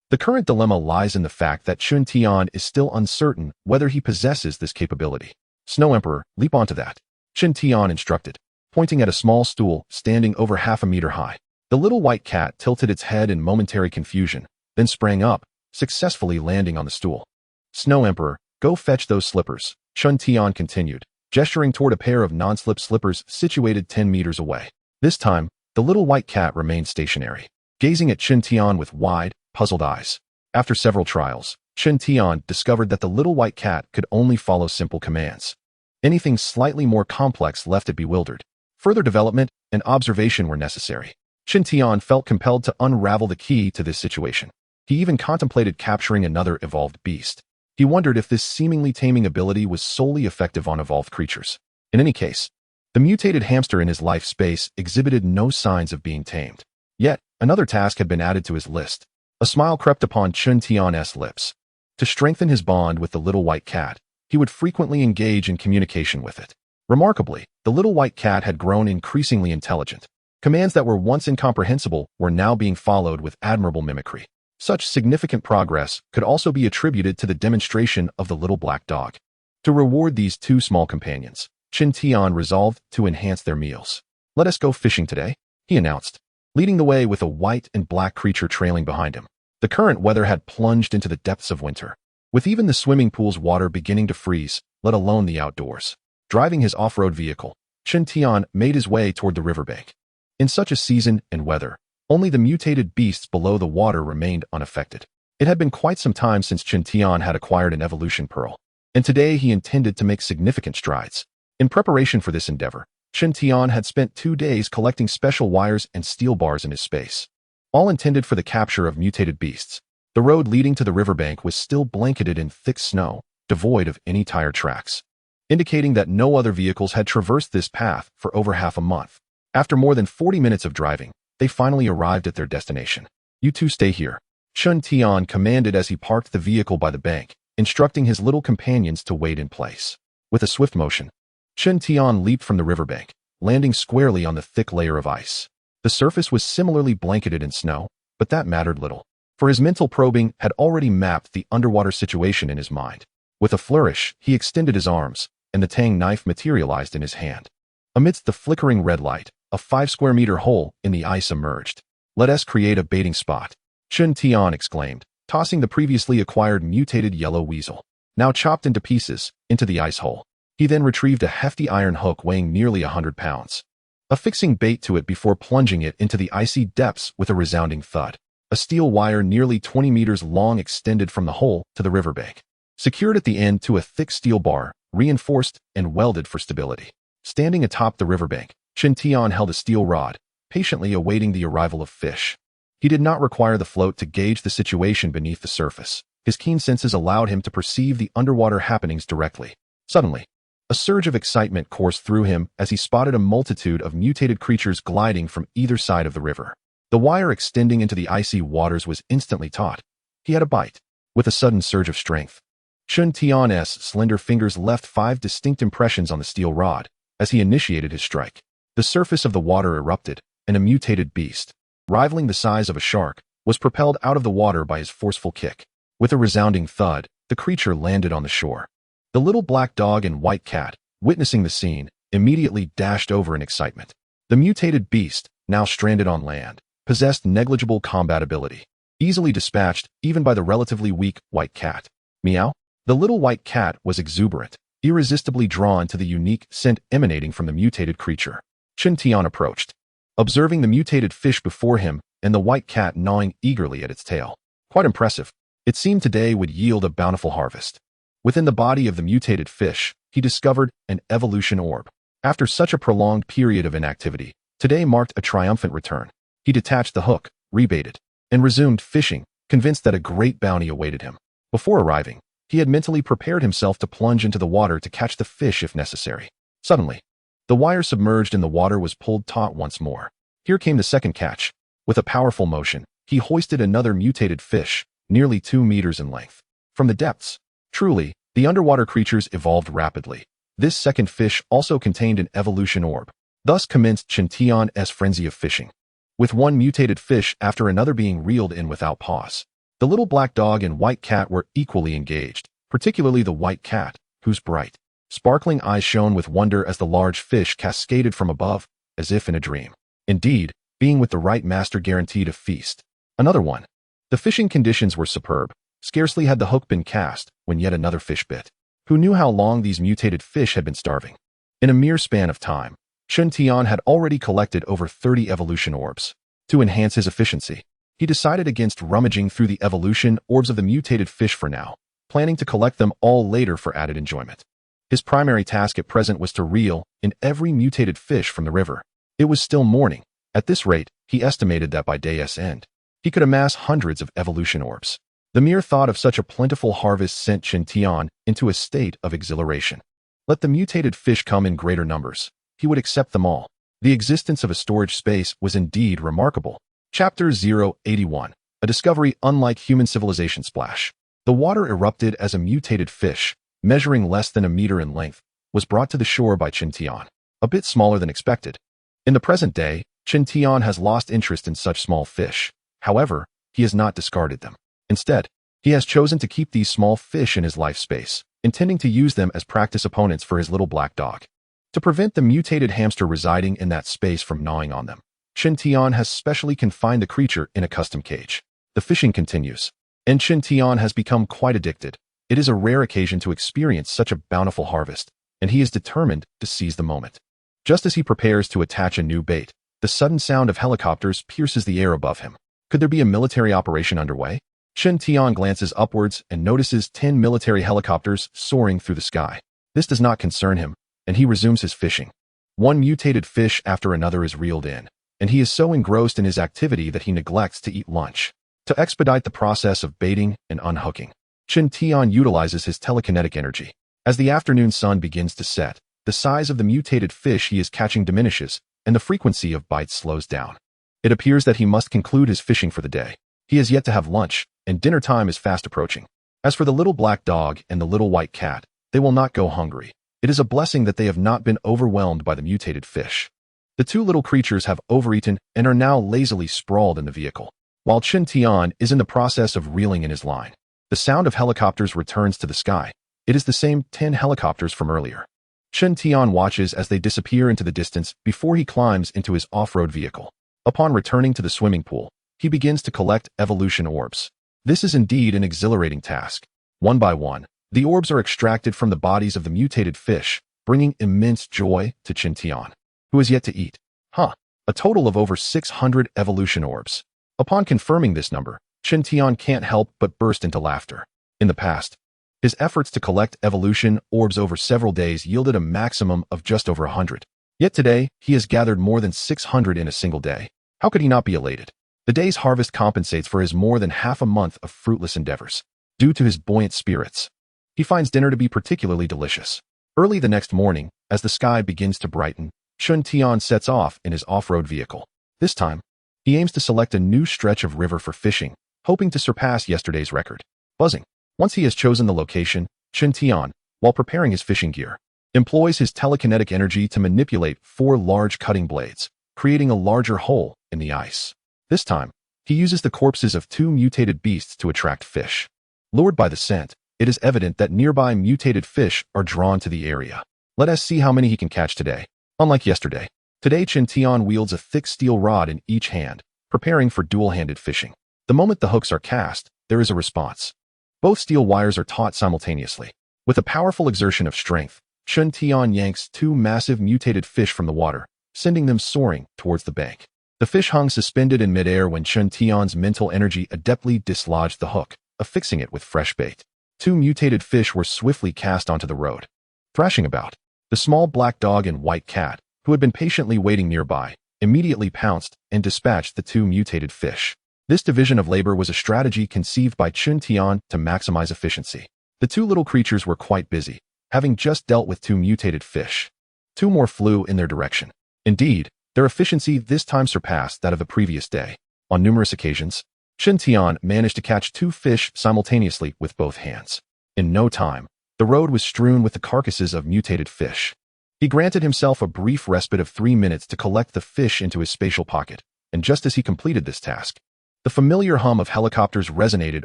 the current dilemma lies in the fact that Chen Tian is still uncertain whether he possesses this capability. Snow Emperor, leap onto that, Chen Tian instructed, pointing at a small stool standing over half a meter high. The little white cat tilted its head in momentary confusion, then sprang up, successfully landing on the stool. Snow Emperor, go fetch those slippers, Chen Tian continued, gesturing toward a pair of non-slip slippers situated 10 meters away. This time, the little white cat remained stationary, gazing at Chen Tian with wide, puzzled eyes. After several trials, Chen Tian discovered that the little white cat could only follow simple commands. Anything slightly more complex left it bewildered. Further development and observation were necessary. Chen Tian felt compelled to unravel the key to this situation. He even contemplated capturing another evolved beast. He wondered if this seemingly taming ability was solely effective on evolved creatures. In any case, the mutated hamster in his life space exhibited no signs of being tamed. Yet, another task had been added to his list. A smile crept upon Chen Tian's lips. To strengthen his bond with the little white cat, he would frequently engage in communication with it. Remarkably, the little white cat had grown increasingly intelligent. Commands that were once incomprehensible were now being followed with admirable mimicry. Such significant progress could also be attributed to the demonstration of the little black dog. To reward these two small companions, Qin Tian resolved to enhance their meals. "Let us go fishing today," he announced, leading the way with a white and black creature trailing behind him. The current weather had plunged into the depths of winter, with even the swimming pool's water beginning to freeze, let alone the outdoors. Driving his off-road vehicle, Qin Tian made his way toward the riverbank. In such a season and weather, only the mutated beasts below the water remained unaffected. It had been quite some time since Qin Tian had acquired an evolution pearl, and today he intended to make significant strides. In preparation for this endeavor, Qin Tian had spent 2 days collecting special wires and steel bars in his space, all intended for the capture of mutated beasts. The road leading to the riverbank was still blanketed in thick snow, devoid of any tire tracks, indicating that no other vehicles had traversed this path for over half a month. After more than 40 minutes of driving, they finally arrived at their destination. "You two stay here," Qin Tian commanded as he parked the vehicle by the bank, instructing his little companions to wait in place. With a swift motion, Qin Tian leaped from the riverbank, landing squarely on the thick layer of ice. The surface was similarly blanketed in snow, but that mattered little, for his mental probing had already mapped the underwater situation in his mind. With a flourish, he extended his arms, and the tang knife materialized in his hand. Amidst the flickering red light, a 5-square-meter hole in the ice emerged. "Let us create a baiting spot," Qin Tian exclaimed, tossing the previously acquired mutated yellow weasel, now chopped into pieces, into the ice hole. He then retrieved a hefty iron hook weighing nearly 100 pounds, affixing bait to it before plunging it into the icy depths with a resounding thud. A steel wire nearly 20 meters long extended from the hole to the riverbank, secured at the end to a thick steel bar, reinforced and welded for stability. Standing atop the riverbank, Qin Tian held a steel rod, patiently awaiting the arrival of fish. He did not require the float to gauge the situation beneath the surface. His keen senses allowed him to perceive the underwater happenings directly. Suddenly, a surge of excitement coursed through him as he spotted a multitude of mutated creatures gliding from either side of the river. The wire extending into the icy waters was instantly taut. He had a bite. With a sudden surge of strength, Qin Tian's slender fingers left 5 distinct impressions on the steel rod as he initiated his strike. The surface of the water erupted, and a mutated beast, rivaling the size of a shark, was propelled out of the water by his forceful kick. With a resounding thud, the creature landed on the shore. The little black dog and white cat, witnessing the scene, immediately dashed over in excitement. The mutated beast, now stranded on land, possessed negligible combat ability, easily dispatched even by the relatively weak white cat. Meow. The little white cat was exuberant, irresistibly drawn to the unique scent emanating from the mutated creature. Qin Tian approached, observing the mutated fish before him and the white cat gnawing eagerly at its tail. Quite impressive. It seemed today would yield a bountiful harvest. Within the body of the mutated fish, he discovered an evolution orb. After such a prolonged period of inactivity, today marked a triumphant return. He detached the hook, rebaited, and resumed fishing, convinced that a great bounty awaited him. Before arriving, he had mentally prepared himself to plunge into the water to catch the fish if necessary. Suddenly, the wire submerged in the water was pulled taut once more. Here came the second catch. With a powerful motion, he hoisted another mutated fish, nearly 2 meters in length, from the depths. Truly, the underwater creatures evolved rapidly. This second fish also contained an evolution orb. Thus commenced Qin Tian's frenzy of fishing, with one mutated fish after another being reeled in without pause. The little black dog and white cat were equally engaged, particularly the white cat, whose bright, sparkling eyes shone with wonder as the large fish cascaded from above, as if in a dream. Indeed, being with the right master guaranteed a feast. Another one. The fishing conditions were superb. Scarcely had the hook been cast when yet another fish bit. Who knew how long these mutated fish had been starving? In a mere span of time, Qin Tian had already collected over 30 evolution orbs. To enhance his efficiency, he decided against rummaging through the evolution orbs of the mutated fish for now, planning to collect them all later for added enjoyment. His primary task at present was to reel in every mutated fish from the river. It was still morning. At this rate, he estimated that by day's end, he could amass hundreds of evolution orbs. The mere thought of such a plentiful harvest sent Qin Tian into a state of exhilaration. Let the mutated fish come in greater numbers. He would accept them all. The existence of a storage space was indeed remarkable. Chapter 081. A discovery unlike human civilization splash. The water erupted as a mutated fish, measuring less than a meter in length, was brought to the shore by Chen Tian, a bit smaller than expected. In the present day, Chen Tian has lost interest in such small fish. However, he has not discarded them. Instead, he has chosen to keep these small fish in his life space, intending to use them as practice opponents for his little black dog. To prevent the mutated hamster residing in that space from gnawing on them, Chen Tian has specially confined the creature in a custom cage. The fishing continues, and Chen Tian has become quite addicted. It is a rare occasion to experience such a bountiful harvest, and he is determined to seize the moment. Just as he prepares to attach a new bait, the sudden sound of helicopters pierces the air above him. Could there be a military operation underway? Chen Tian glances upwards and notices 10 military helicopters soaring through the sky. This does not concern him, and he resumes his fishing. One mutated fish after another is reeled in, and he is so engrossed in his activity that he neglects to eat lunch. To expedite the process of baiting and unhooking, Chen Tian utilizes his telekinetic energy. As the afternoon sun begins to set, the size of the mutated fish he is catching diminishes, and the frequency of bites slows down. It appears that he must conclude his fishing for the day. He has yet to have lunch, and dinner time is fast approaching. As for the little black dog and the little white cat, they will not go hungry. It is a blessing that they have not been overwhelmed by the mutated fish. The two little creatures have overeaten and are now lazily sprawled in the vehicle, while Chen Tian is in the process of reeling in his line. The sound of helicopters returns to the sky. It is the same 10 helicopters from earlier. Chen Tian watches as they disappear into the distance before he climbs into his off-road vehicle. Upon returning to the swimming pool, he begins to collect evolution orbs. This is indeed an exhilarating task. One by one, the orbs are extracted from the bodies of the mutated fish, bringing immense joy to Chen Tian, who has yet to eat. A total of over 600 evolution orbs. Upon confirming this number, Chen Tian can't help but burst into laughter. In the past, his efforts to collect evolution orbs over several days yielded a maximum of just over 100. Yet today, he has gathered more than 600 in a single day. How could he not be elated? The day's harvest compensates for his more than half a month of fruitless endeavors. Due to his buoyant spirits, he finds dinner to be particularly delicious. Early the next morning, as the sky begins to brighten, Chen Tian sets off in his off-road vehicle. This time, he aims to select a new stretch of river for fishing, hoping to surpass yesterday's record. Buzzing. Once he has chosen the location, Chen Tian, while preparing his fishing gear, employs his telekinetic energy to manipulate 4 large cutting blades, creating a larger hole in the ice. This time, he uses the corpses of 2 mutated beasts to attract fish. Lured by the scent, it is evident that nearby mutated fish are drawn to the area. Let us see how many he can catch today. Unlike yesterday, today Chen Tian wields a thick steel rod in each hand, preparing for dual-handed fishing. The moment the hooks are cast, there is a response. Both steel wires are taut simultaneously. With a powerful exertion of strength, Chen Tian yanks 2 massive mutated fish from the water, sending them soaring towards the bank. The fish hung suspended in midair when Chen Tian's mental energy adeptly dislodged the hook, affixing it with fresh bait. 2 mutated fish were swiftly cast onto the road. Thrashing about, the small black dog and white cat, who had been patiently waiting nearby, immediately pounced and dispatched the 2 mutated fish. This division of labor was a strategy conceived by Chen Tian to maximize efficiency. The 2 little creatures were quite busy, having just dealt with 2 mutated fish. 2 more flew in their direction. Indeed, their efficiency this time surpassed that of the previous day. On numerous occasions, Chen Tian managed to catch 2 fish simultaneously with both hands. In no time, the road was strewn with the carcasses of mutated fish. He granted himself a brief respite of 3 minutes to collect the fish into his spatial pocket, and just as he completed this task, the familiar hum of helicopters resonated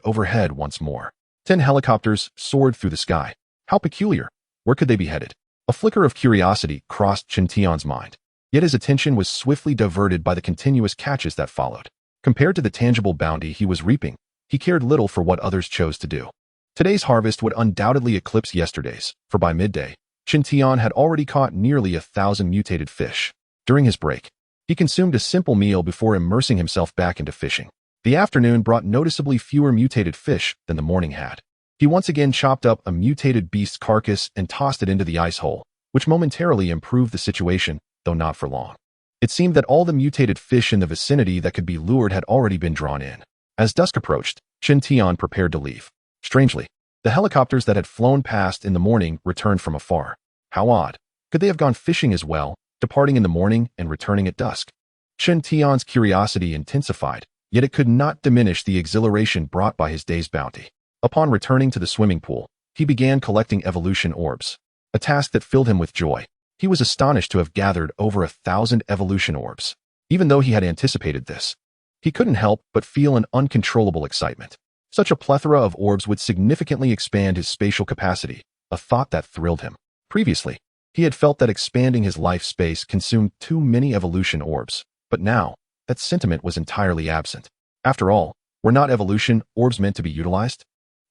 overhead once more. 10 helicopters soared through the sky. How peculiar! Where could they be headed? A flicker of curiosity crossed Chen Tian's mind, yet his attention was swiftly diverted by the continuous catches that followed. Compared to the tangible bounty he was reaping, he cared little for what others chose to do. Today's harvest would undoubtedly eclipse yesterday's, for by midday, Chen Tian had already caught nearly 1,000 mutated fish. During his break, he consumed a simple meal before immersing himself back into fishing. The afternoon brought noticeably fewer mutated fish than the morning had. He once again chopped up a mutated beast's carcass and tossed it into the ice hole, which momentarily improved the situation, though not for long. It seemed that all the mutated fish in the vicinity that could be lured had already been drawn in. As dusk approached, Chen Tian prepared to leave. Strangely, the helicopters that had flown past in the morning returned from afar. How odd. Could they have gone fishing as well, departing in the morning and returning at dusk? Chen Tian's curiosity intensified, yet it could not diminish the exhilaration brought by his day's bounty. Upon returning to the swimming pool, he began collecting evolution orbs. a task that filled him with joy. He was astonished to have gathered over 1,000 evolution orbs. Even though he had anticipated this, he couldn't help but feel an uncontrollable excitement. Such a plethora of orbs would significantly expand his spatial capacity, a thought that thrilled him. Previously, he had felt that expanding his life space consumed too many evolution orbs, but now, that sentiment was entirely absent. After all, were not evolution orbs meant to be utilized?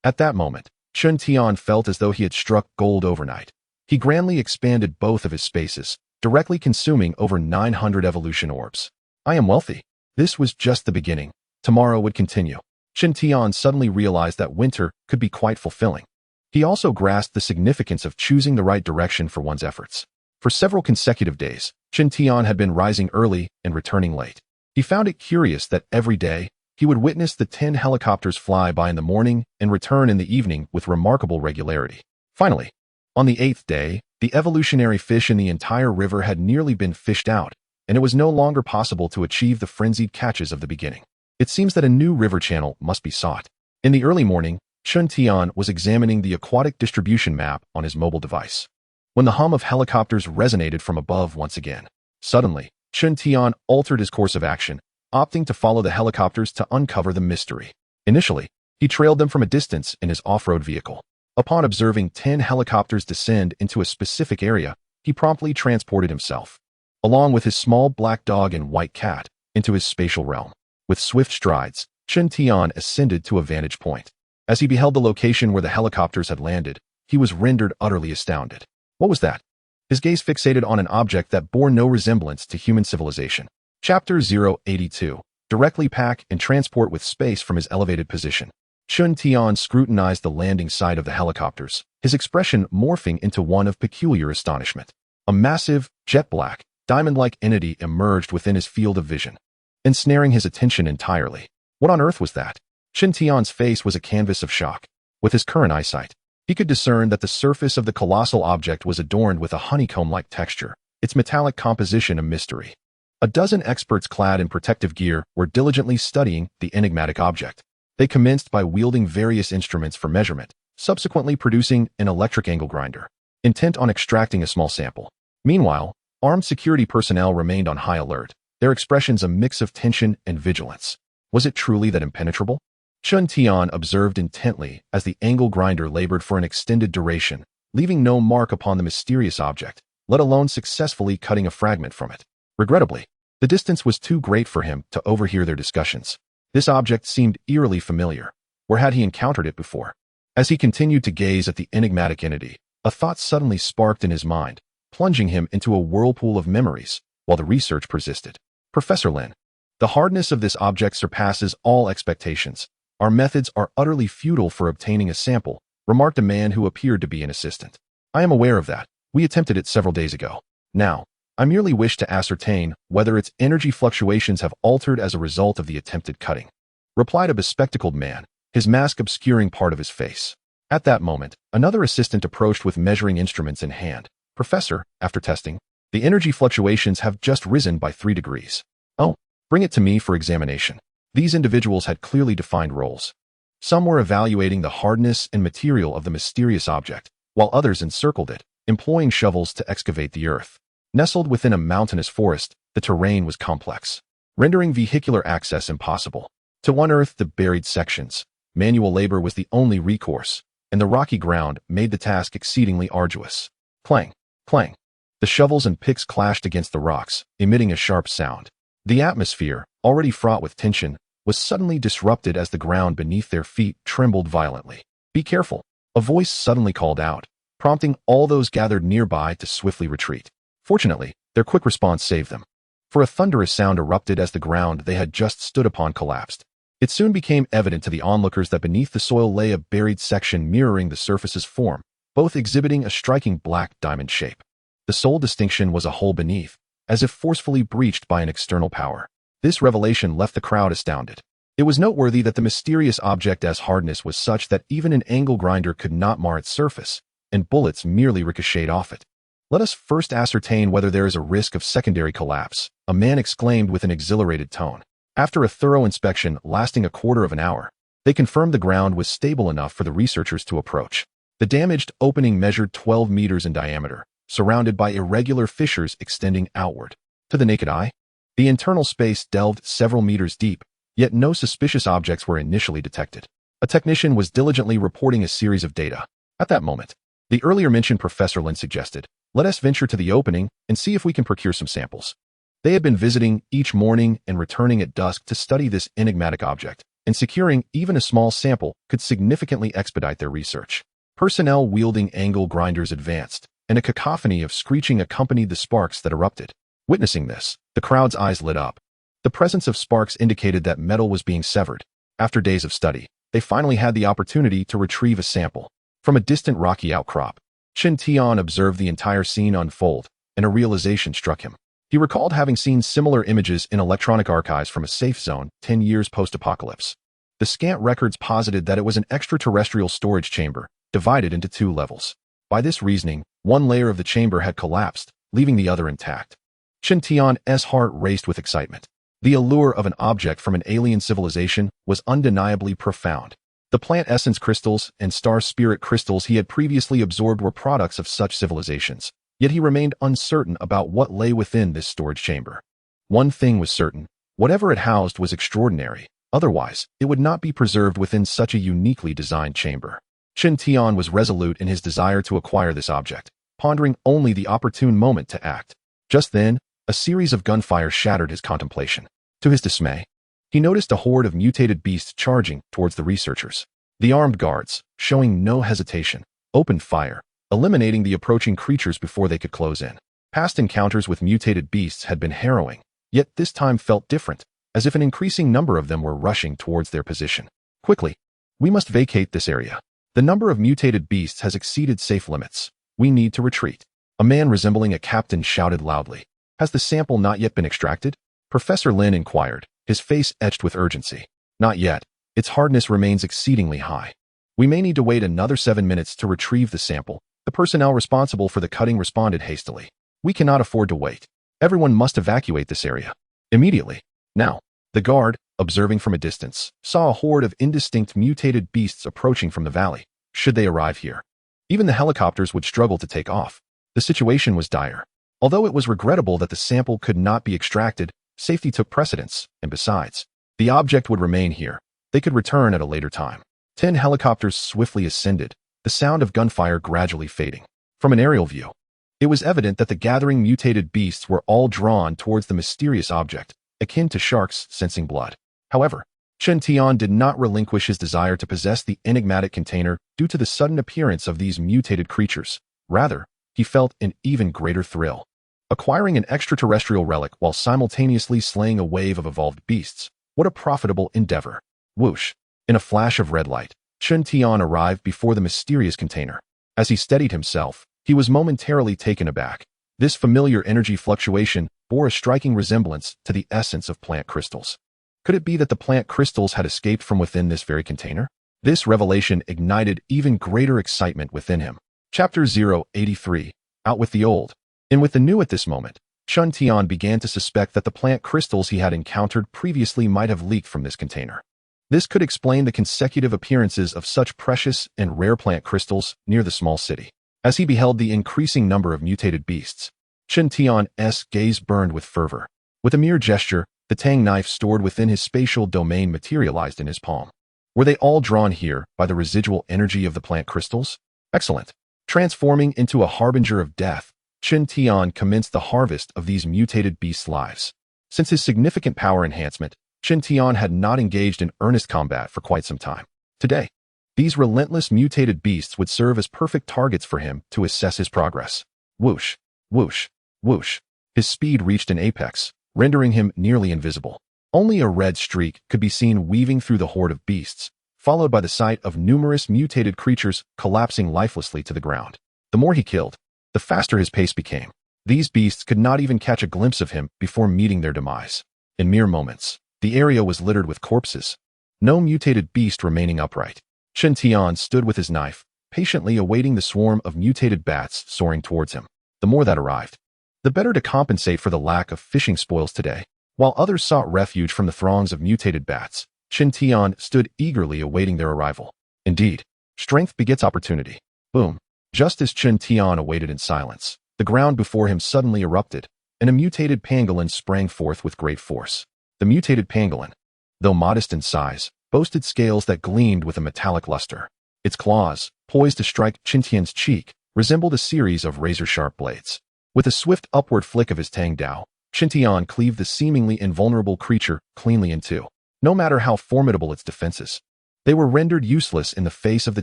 At that moment, Chun Tian felt as though he had struck gold overnight. He grandly expanded both of his spaces, directly consuming over 900 evolution orbs. I am wealthy. This was just the beginning. Tomorrow would continue. Chun Tian suddenly realized that winter could be quite fulfilling. He also grasped the significance of choosing the right direction for one's efforts. For several consecutive days, Chun Tian had been rising early and returning late. He found it curious that every day, he would witness the 10 helicopters fly by in the morning and return in the evening with remarkable regularity. Finally, on the 8th day, the evolutionary fish in the entire river had nearly been fished out, and it was no longer possible to achieve the frenzied catches of the beginning. It seems that a new river channel must be sought. In the early morning, Chun Tian was examining the aquatic distribution map on his mobile device, when the hum of helicopters resonated from above once again. Suddenly, Chun Tian altered his course of action, opting to follow the helicopters to uncover the mystery. Initially, he trailed them from a distance in his off-road vehicle. Upon observing 10 helicopters descend into a specific area, he promptly transported himself, along with his small black dog and white cat, into his spatial realm. With swift strides, Chun Tian ascended to a vantage point. As he beheld the location where the helicopters had landed, he was rendered utterly astounded. What was that? His gaze fixated on an object that bore no resemblance to human civilization. Chapter 082. Directly pack and transport with space from his elevated position. Chun Tian scrutinized the landing site of the helicopters, his expression morphing into one of peculiar astonishment. A massive, jet-black, diamond-like entity emerged within his field of vision, ensnaring his attention entirely. What on earth was that? Chun Tian's face was a canvas of shock. With his current eyesight, he could discern that the surface of the colossal object was adorned with a honeycomb-like texture, its metallic composition a mystery. A dozen experts clad in protective gear were diligently studying the enigmatic object. They commenced by wielding various instruments for measurement, subsequently producing an electric angle grinder, intent on extracting a small sample. Meanwhile, armed security personnel remained on high alert, their expressions a mix of tension and vigilance. Was it truly that impenetrable? Chun Tian observed intently as the angle grinder labored for an extended duration, leaving no mark upon the mysterious object, let alone successfully cutting a fragment from it. Regrettably, the distance was too great for him to overhear their discussions. This object seemed eerily familiar. Where had he encountered it before? As he continued to gaze at the enigmatic entity, a thought suddenly sparked in his mind, plunging him into a whirlpool of memories while the research persisted. Professor Lin, the hardness of this object surpasses all expectations. Our methods are utterly futile for obtaining a sample, remarked a man who appeared to be an assistant. I am aware of that. We attempted it several days ago. Now, I merely wish to ascertain whether its energy fluctuations have altered as a result of the attempted cutting, replied a bespectacled man, his mask obscuring part of his face. At that moment, another assistant approached with measuring instruments in hand. Professor, after testing, the energy fluctuations have just risen by 3 degrees. Oh, bring it to me for examination. These individuals had clearly defined roles. Some were evaluating the hardness and material of the mysterious object, while others encircled it, employing shovels to excavate the earth. Nestled within a mountainous forest, the terrain was complex, rendering vehicular access impossible. To unearth the buried sections, manual labor was the only recourse, and the rocky ground made the task exceedingly arduous. Clang, clang. The shovels and picks clashed against the rocks, emitting a sharp sound. The atmosphere, already fraught with tension, was suddenly disrupted as the ground beneath their feet trembled violently. Be careful, a voice suddenly called out, prompting all those gathered nearby to swiftly retreat. Fortunately, their quick response saved them, for a thunderous sound erupted as the ground they had just stood upon collapsed. It soon became evident to the onlookers that beneath the soil lay a buried section mirroring the surface's form, both exhibiting a striking black diamond shape. The sole distinction was a hole beneath, as if forcefully breached by an external power. This revelation left the crowd astounded. It was noteworthy that the mysterious object's hardness was such that even an angle grinder could not mar its surface, and bullets merely ricocheted off it. Let us first ascertain whether there is a risk of secondary collapse, a man exclaimed with an exhilarated tone. After a thorough inspection lasting a quarter of an hour, they confirmed the ground was stable enough for the researchers to approach. The damaged opening measured 12 meters in diameter, surrounded by irregular fissures extending outward. To the naked eye, the internal space delved several meters deep, yet no suspicious objects were initially detected. A technician was diligently reporting a series of data. At that moment, the earlier mentioned Professor Lin suggested, "Let us venture to the opening and see if we can procure some samples." They had been visiting each morning and returning at dusk to study this enigmatic object, and securing even a small sample could significantly expedite their research. Personnel wielding angle grinders advanced, and a cacophony of screeching accompanied the sparks that erupted. Witnessing this, the crowd's eyes lit up. The presence of sparks indicated that metal was being severed. After days of study, they finally had the opportunity to retrieve a sample. From a distant rocky outcrop, Chen Tian observed the entire scene unfold, and a realization struck him. He recalled having seen similar images in electronic archives from a safe zone 10 years post-apocalypse. The scant records posited that it was an extraterrestrial storage chamber, divided into 2 levels. By this reasoning, one layer of the chamber had collapsed, leaving the other intact. Chen Tian's heart raced with excitement. The allure of an object from an alien civilization was undeniably profound. The plant essence crystals and star spirit crystals he had previously absorbed were products of such civilizations, yet he remained uncertain about what lay within this storage chamber. One thing was certain: whatever it housed was extraordinary, otherwise it would not be preserved within such a uniquely designed chamber. Chen Tian was resolute in his desire to acquire this object, pondering only the opportune moment to act. Just then, a series of gunfire shattered his contemplation. To his dismay, he noticed a horde of mutated beasts charging towards the researchers. The armed guards, showing no hesitation, opened fire, eliminating the approaching creatures before they could close in. Past encounters with mutated beasts had been harrowing, yet this time felt different, as if an increasing number of them were rushing towards their position. "Quickly, we must vacate this area. The number of mutated beasts has exceeded safe limits. We need to retreat." A man resembling a captain shouted loudly. "Has the sample not yet been extracted?" Professor Lin inquired, his face etched with urgency. "Not yet. Its hardness remains exceedingly high. We may need to wait another 7 minutes to retrieve the sample." The personnel responsible for the cutting responded hastily. "We cannot afford to wait. Everyone must evacuate this area immediately. Now." The guard, observing from a distance, saw a horde of indistinct mutated beasts approaching from the valley. Should they arrive here, even the helicopters would struggle to take off. The situation was dire. Although it was regrettable that the sample could not be extracted, safety took precedence, and besides, the object would remain here. They could return at a later time. 10 helicopters swiftly ascended, the sound of gunfire gradually fading. From an aerial view, it was evident that the gathering mutated beasts were all drawn towards the mysterious object, akin to sharks sensing blood. However, Chen Tian did not relinquish his desire to possess the enigmatic container due to the sudden appearance of these mutated creatures. Rather, he felt an even greater thrill. Acquiring an extraterrestrial relic while simultaneously slaying a wave of evolved beasts. What a profitable endeavor. Whoosh! In a flash of red light, Chen Tian arrived before the mysterious container. As he steadied himself, he was momentarily taken aback. This familiar energy fluctuation bore a striking resemblance to the essence of plant crystals. Could it be that the plant crystals had escaped from within this very container? This revelation ignited even greater excitement within him. Chapter 083. Out with the old. In with the new. At this moment, Chen Tian began to suspect that the plant crystals he had encountered previously might have leaked from this container. This could explain the consecutive appearances of such precious and rare plant crystals near the small city. As he beheld the increasing number of mutated beasts, Chen Tian's gaze burned with fervor. With a mere gesture, the Tang knife stored within his spatial domain materialized in his palm. Were they all drawn here by the residual energy of the plant crystals? Excellent. Transforming into a harbinger of death, Chen Tian commenced the harvest of these mutated beasts' lives. Since his significant power enhancement, Chen Tian had not engaged in earnest combat for quite some time. Today, these relentless mutated beasts would serve as perfect targets for him to assess his progress. Whoosh, whoosh, whoosh. His speed reached an apex, rendering him nearly invisible. Only a red streak could be seen weaving through the horde of beasts, followed by the sight of numerous mutated creatures collapsing lifelessly to the ground. The more he killed, the faster his pace became. These beasts could not even catch a glimpse of him before meeting their demise. In mere moments, the area was littered with corpses, no mutated beast remaining upright. Chen Tian stood with his knife, patiently awaiting the swarm of mutated bats soaring towards him. The more that arrived, the better to compensate for the lack of fishing spoils today. While others sought refuge from the throngs of mutated bats, Chen Tian stood eagerly awaiting their arrival. Indeed, strength begets opportunity. Boom. Just as Chen Tian awaited in silence, the ground before him suddenly erupted, and a mutated pangolin sprang forth with great force. The mutated pangolin, though modest in size, boasted scales that gleamed with a metallic luster. Its claws, poised to strike Chen Tian's cheek, resembled a series of razor-sharp blades. With a swift upward flick of his Tang Dao, Chen Tian cleaved the seemingly invulnerable creature cleanly in two. No matter how formidable its defenses, they were rendered useless in the face of the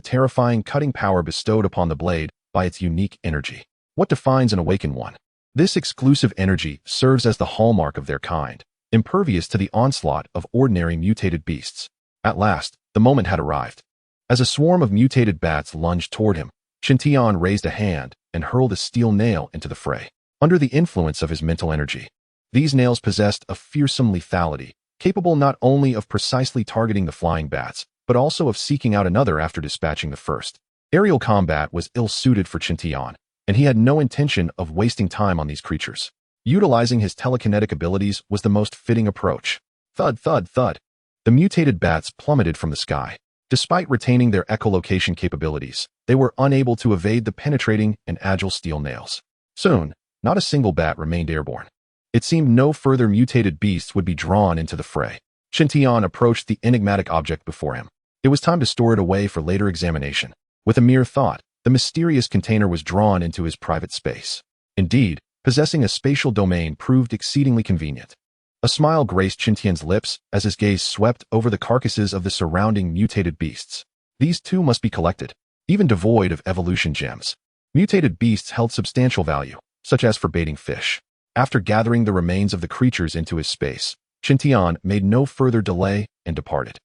terrifying cutting power bestowed upon the blade by its unique energy. What defines an awakened one? This exclusive energy serves as the hallmark of their kind, impervious to the onslaught of ordinary mutated beasts. At last, the moment had arrived. As a swarm of mutated bats lunged toward him, Chen Tian raised a hand and hurled a steel nail into the fray. Under the influence of his mental energy, these nails possessed a fearsome lethality, capable not only of precisely targeting the flying bats, but also of seeking out another after dispatching the first. Aerial combat was ill-suited for Chen Tian, and he had no intention of wasting time on these creatures. Utilizing his telekinetic abilities was the most fitting approach. Thud, thud, thud. The mutated bats plummeted from the sky. Despite retaining their echolocation capabilities, they were unable to evade the penetrating and agile steel nails. Soon, not a single bat remained airborne. It seemed no further mutated beasts would be drawn into the fray. Chen Tian approached the enigmatic object before him. It was time to store it away for later examination. With a mere thought, the mysterious container was drawn into his private space. Indeed, possessing a spatial domain proved exceedingly convenient. A smile graced Chen Tian's lips as his gaze swept over the carcasses of the surrounding mutated beasts. These too must be collected, even devoid of evolution gems. Mutated beasts held substantial value, such as for baiting fish. After gathering the remains of the creatures into his space, Chen Tian made no further delay and departed.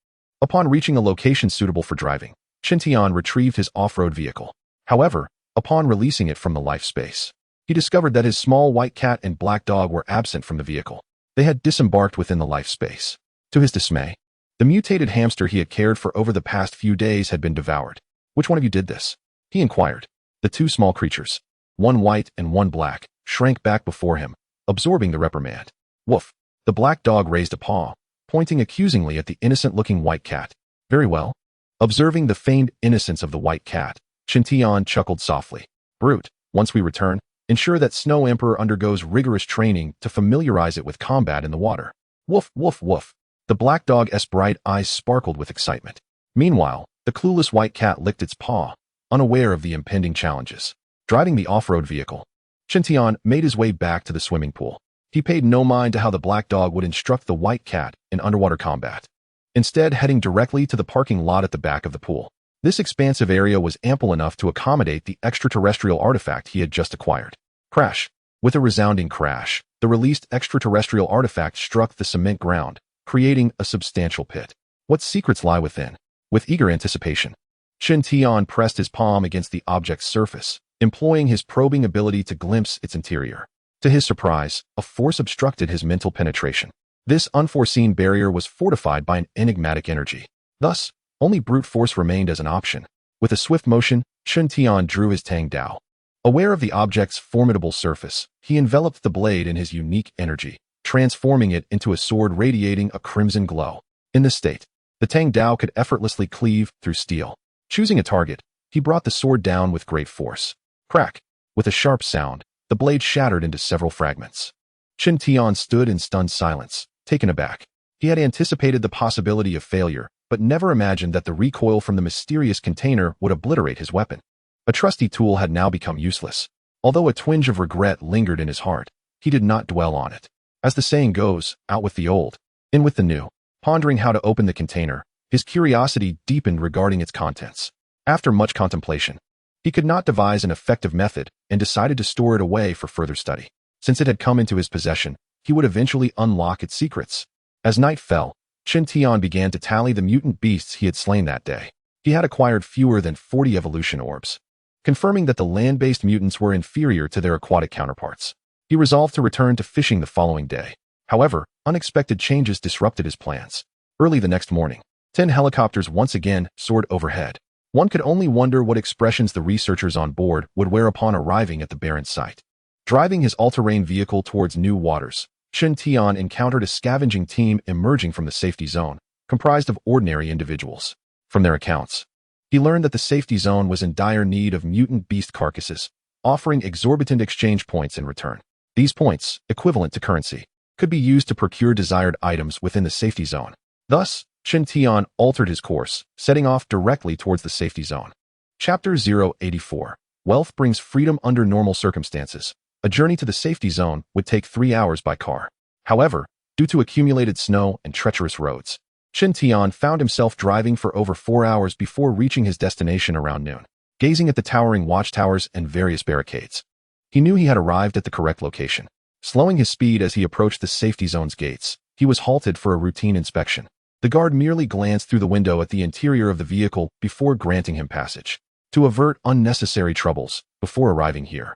Upon reaching a location suitable for driving, Chen Tian retrieved his off-road vehicle. However, upon releasing it from the life space, he discovered that his small white cat and black dog were absent from the vehicle. They had disembarked within the life space. To his dismay, the mutated hamster he had cared for over the past few days had been devoured. "Which one of you did this?" he inquired. The two small creatures, one white and one black, shrank back before him, absorbing the reprimand. "Woof." The black dog raised a paw, pointing accusingly at the innocent-looking white cat. "Very well." Observing the feigned innocence of the white cat, Chen Tian chuckled softly. "Brute, once we return, ensure that Snow Emperor undergoes rigorous training to familiarize it with combat in the water." "Woof, woof, woof." The black dog's bright eyes sparkled with excitement. Meanwhile, the clueless white cat licked its paw, unaware of the impending challenges. Driving the off-road vehicle, Chen Tian made his way back to the swimming pool. He paid no mind to how the black dog would instruct the white cat in underwater combat. Instead, heading directly to the parking lot at the back of the pool. This expansive area was ample enough to accommodate the extraterrestrial artifact he had just acquired. Crash. With a resounding crash, the released extraterrestrial artifact struck the cement ground, creating a substantial pit. What secrets lie within? With eager anticipation, Chen Tian pressed his palm against the object's surface, employing his probing ability to glimpse its interior. To his surprise, a force obstructed his mental penetration. This unforeseen barrier was fortified by an enigmatic energy. Thus, only brute force remained as an option. With a swift motion, Chen Tian drew his Tang Dao. Aware of the object's formidable surface, he enveloped the blade in his unique energy, transforming it into a sword radiating a crimson glow. In this state, the Tang Dao could effortlessly cleave through steel. Choosing a target, he brought the sword down with great force. Crack! With a sharp sound, the blade shattered into several fragments. Chen Tian stood in stunned silence, taken aback. He had anticipated the possibility of failure, but never imagined that the recoil from the mysterious container would obliterate his weapon. A trusty tool had now become useless. Although a twinge of regret lingered in his heart, he did not dwell on it. As the saying goes, out with the old, in with the new. Pondering how to open the container, his curiosity deepened regarding its contents. After much contemplation, he could not devise an effective method and decided to store it away for further study. Since it had come into his possession, he would eventually unlock its secrets. As night fell, Chen Tian began to tally the mutant beasts he had slain that day. He had acquired fewer than 40 evolution orbs. Confirming that the land-based mutants were inferior to their aquatic counterparts, he resolved to return to fishing the following day. However, unexpected changes disrupted his plans. Early the next morning, 10 helicopters once again soared overhead. One could only wonder what expressions the researchers on board would wear upon arriving at the barren site. Driving his all-terrain vehicle towards new waters, Chen Tian encountered a scavenging team emerging from the safety zone, comprised of ordinary individuals. From their accounts, He learned that the safety zone was in dire need of mutant beast carcasses, offering exorbitant exchange points in return. These points, equivalent to currency, could be used to procure desired items within the safety zone. Thus, Qin Tian altered his course, setting off directly towards the safety zone. Chapter 084. Wealth brings freedom under normal circumstances. A journey to the safety zone would take 3 hours by car. However, due to accumulated snow and treacherous roads, Qin Tian found himself driving for over 4 hours before reaching his destination around noon. Gazing at the towering watchtowers and various barricades, he knew he had arrived at the correct location. Slowing his speed as he approached the safety zone's gates, he was halted for a routine inspection. The guard merely glanced through the window at the interior of the vehicle before granting him passage. To avert unnecessary troubles, before arriving here,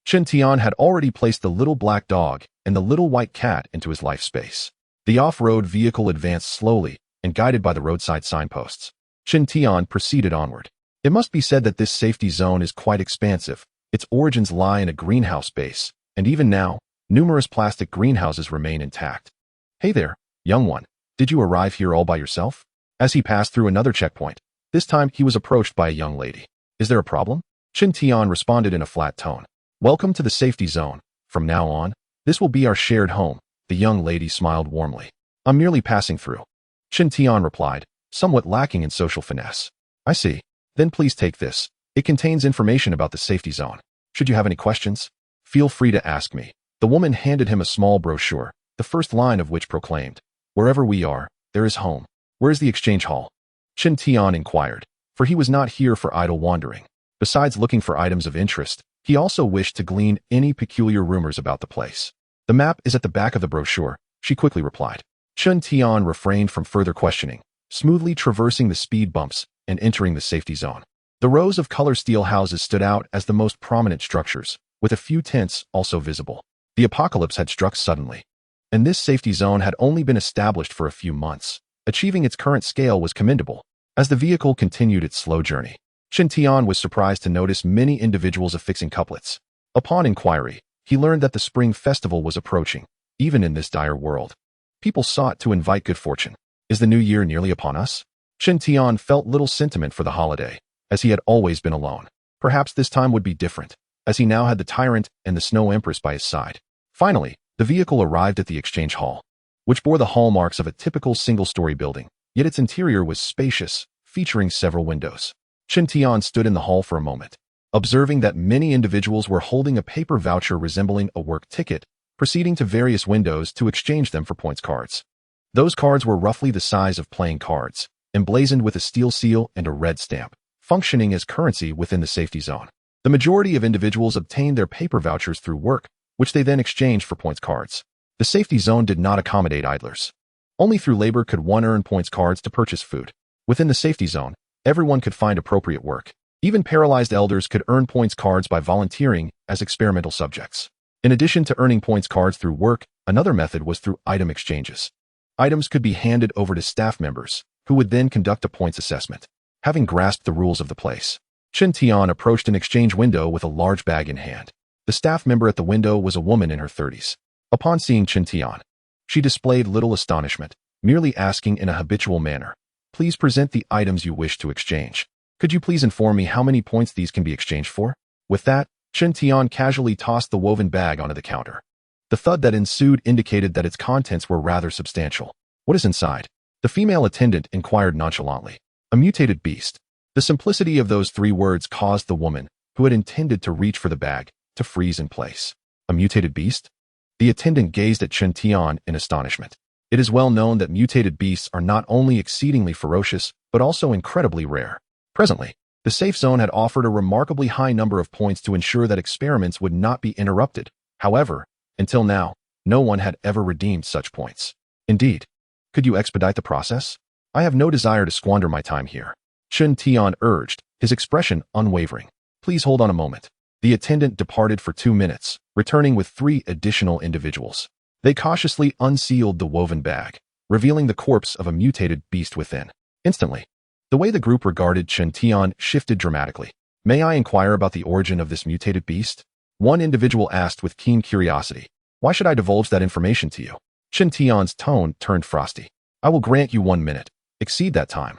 Qin Tian had already placed the little black dog and the little white cat into his life space. The off-road vehicle advanced slowly and guided by the roadside signposts. Qin Tian proceeded onward. It must be said that this safety zone is quite expansive. Its origins lie in a greenhouse base, and even now, numerous plastic greenhouses remain intact. Hey there, young one. Did you arrive here all by yourself? As he passed through another checkpoint, this time he was approached by a young lady. Is there a problem? Qin Tian responded in a flat tone. Welcome to the safety zone. From now on, this will be our shared home. The young lady smiled warmly. I'm merely passing through. Qin Tian replied, somewhat lacking in social finesse. I see. Then please take this. It contains information about the safety zone. Should you have any questions, feel free to ask me. The woman handed him a small brochure, the first line of which proclaimed, wherever we are, there is home. Where is the exchange hall? Qin Tian inquired, for he was not here for idle wandering. Besides looking for items of interest, he also wished to glean any peculiar rumors about the place. The map is at the back of the brochure, she quickly replied. Qin Tian refrained from further questioning, smoothly traversing the speed bumps and entering the safety zone. The rows of color steel houses stood out as the most prominent structures, with a few tents also visible. The apocalypse had struck suddenly, and this safety zone had only been established for a few months. Achieving its current scale was commendable. As the vehicle continued its slow journey, Qin Tian was surprised to notice many individuals affixing couplets. Upon inquiry, he learned that the Spring Festival was approaching, even in this dire world. People sought to invite good fortune. Is the new year nearly upon us? Qin Tian felt little sentiment for the holiday, as he had always been alone. Perhaps this time would be different, as he now had the tyrant and the Snow Empress by his side. Finally, the vehicle arrived at the exchange hall, which bore the hallmarks of a typical single-story building, yet its interior was spacious, featuring several windows. Qin Tian stood in the hall for a moment, observing that many individuals were holding a paper voucher resembling a work ticket, proceeding to various windows to exchange them for points cards. Those cards were roughly the size of playing cards, emblazoned with a steel seal and a red stamp, functioning as currency within the safety zone. The majority of individuals obtained their paper vouchers through work, which they then exchanged for points cards. The safety zone did not accommodate idlers. Only through labor could one earn points cards to purchase food. Within the safety zone, everyone could find appropriate work. Even paralyzed elders could earn points cards by volunteering as experimental subjects. In addition to earning points cards through work, another method was through item exchanges. Items could be handed over to staff members, who would then conduct a points assessment. Having grasped the rules of the place, Qin Tian approached an exchange window with a large bag in hand. The staff member at the window was a woman in her 30s. Upon seeing Qin Tian, she displayed little astonishment, merely asking in a habitual manner, please present the items you wish to exchange. Could you please inform me how many points these can be exchanged for? With that, Qin Tian casually tossed the woven bag onto the counter. The thud that ensued indicated that its contents were rather substantial. What is inside? The female attendant inquired nonchalantly. A mutated beast. The simplicity of those 3 words caused the woman, who had intended to reach for the bag, to freeze in place. A mutated beast? The attendant gazed at Qin Tian in astonishment. It is well known that mutated beasts are not only exceedingly ferocious, but also incredibly rare. Presently, the safe zone had offered a remarkably high number of points to ensure that experiments would not be interrupted. However, until now, no one had ever redeemed such points. Indeed, could you expedite the process? I have no desire to squander my time here. Qin Tian urged, his expression unwavering. Please hold on a moment. The attendant departed for 2 minutes, returning with 3 additional individuals. They cautiously unsealed the woven bag, revealing the corpse of a mutated beast within. Instantly, the way the group regarded Qin Tian shifted dramatically. May I inquire about the origin of this mutated beast? One individual asked with keen curiosity. Why should I divulge that information to you? Qin Tian's tone turned frosty. I will grant you 1 minute. Exceed that time,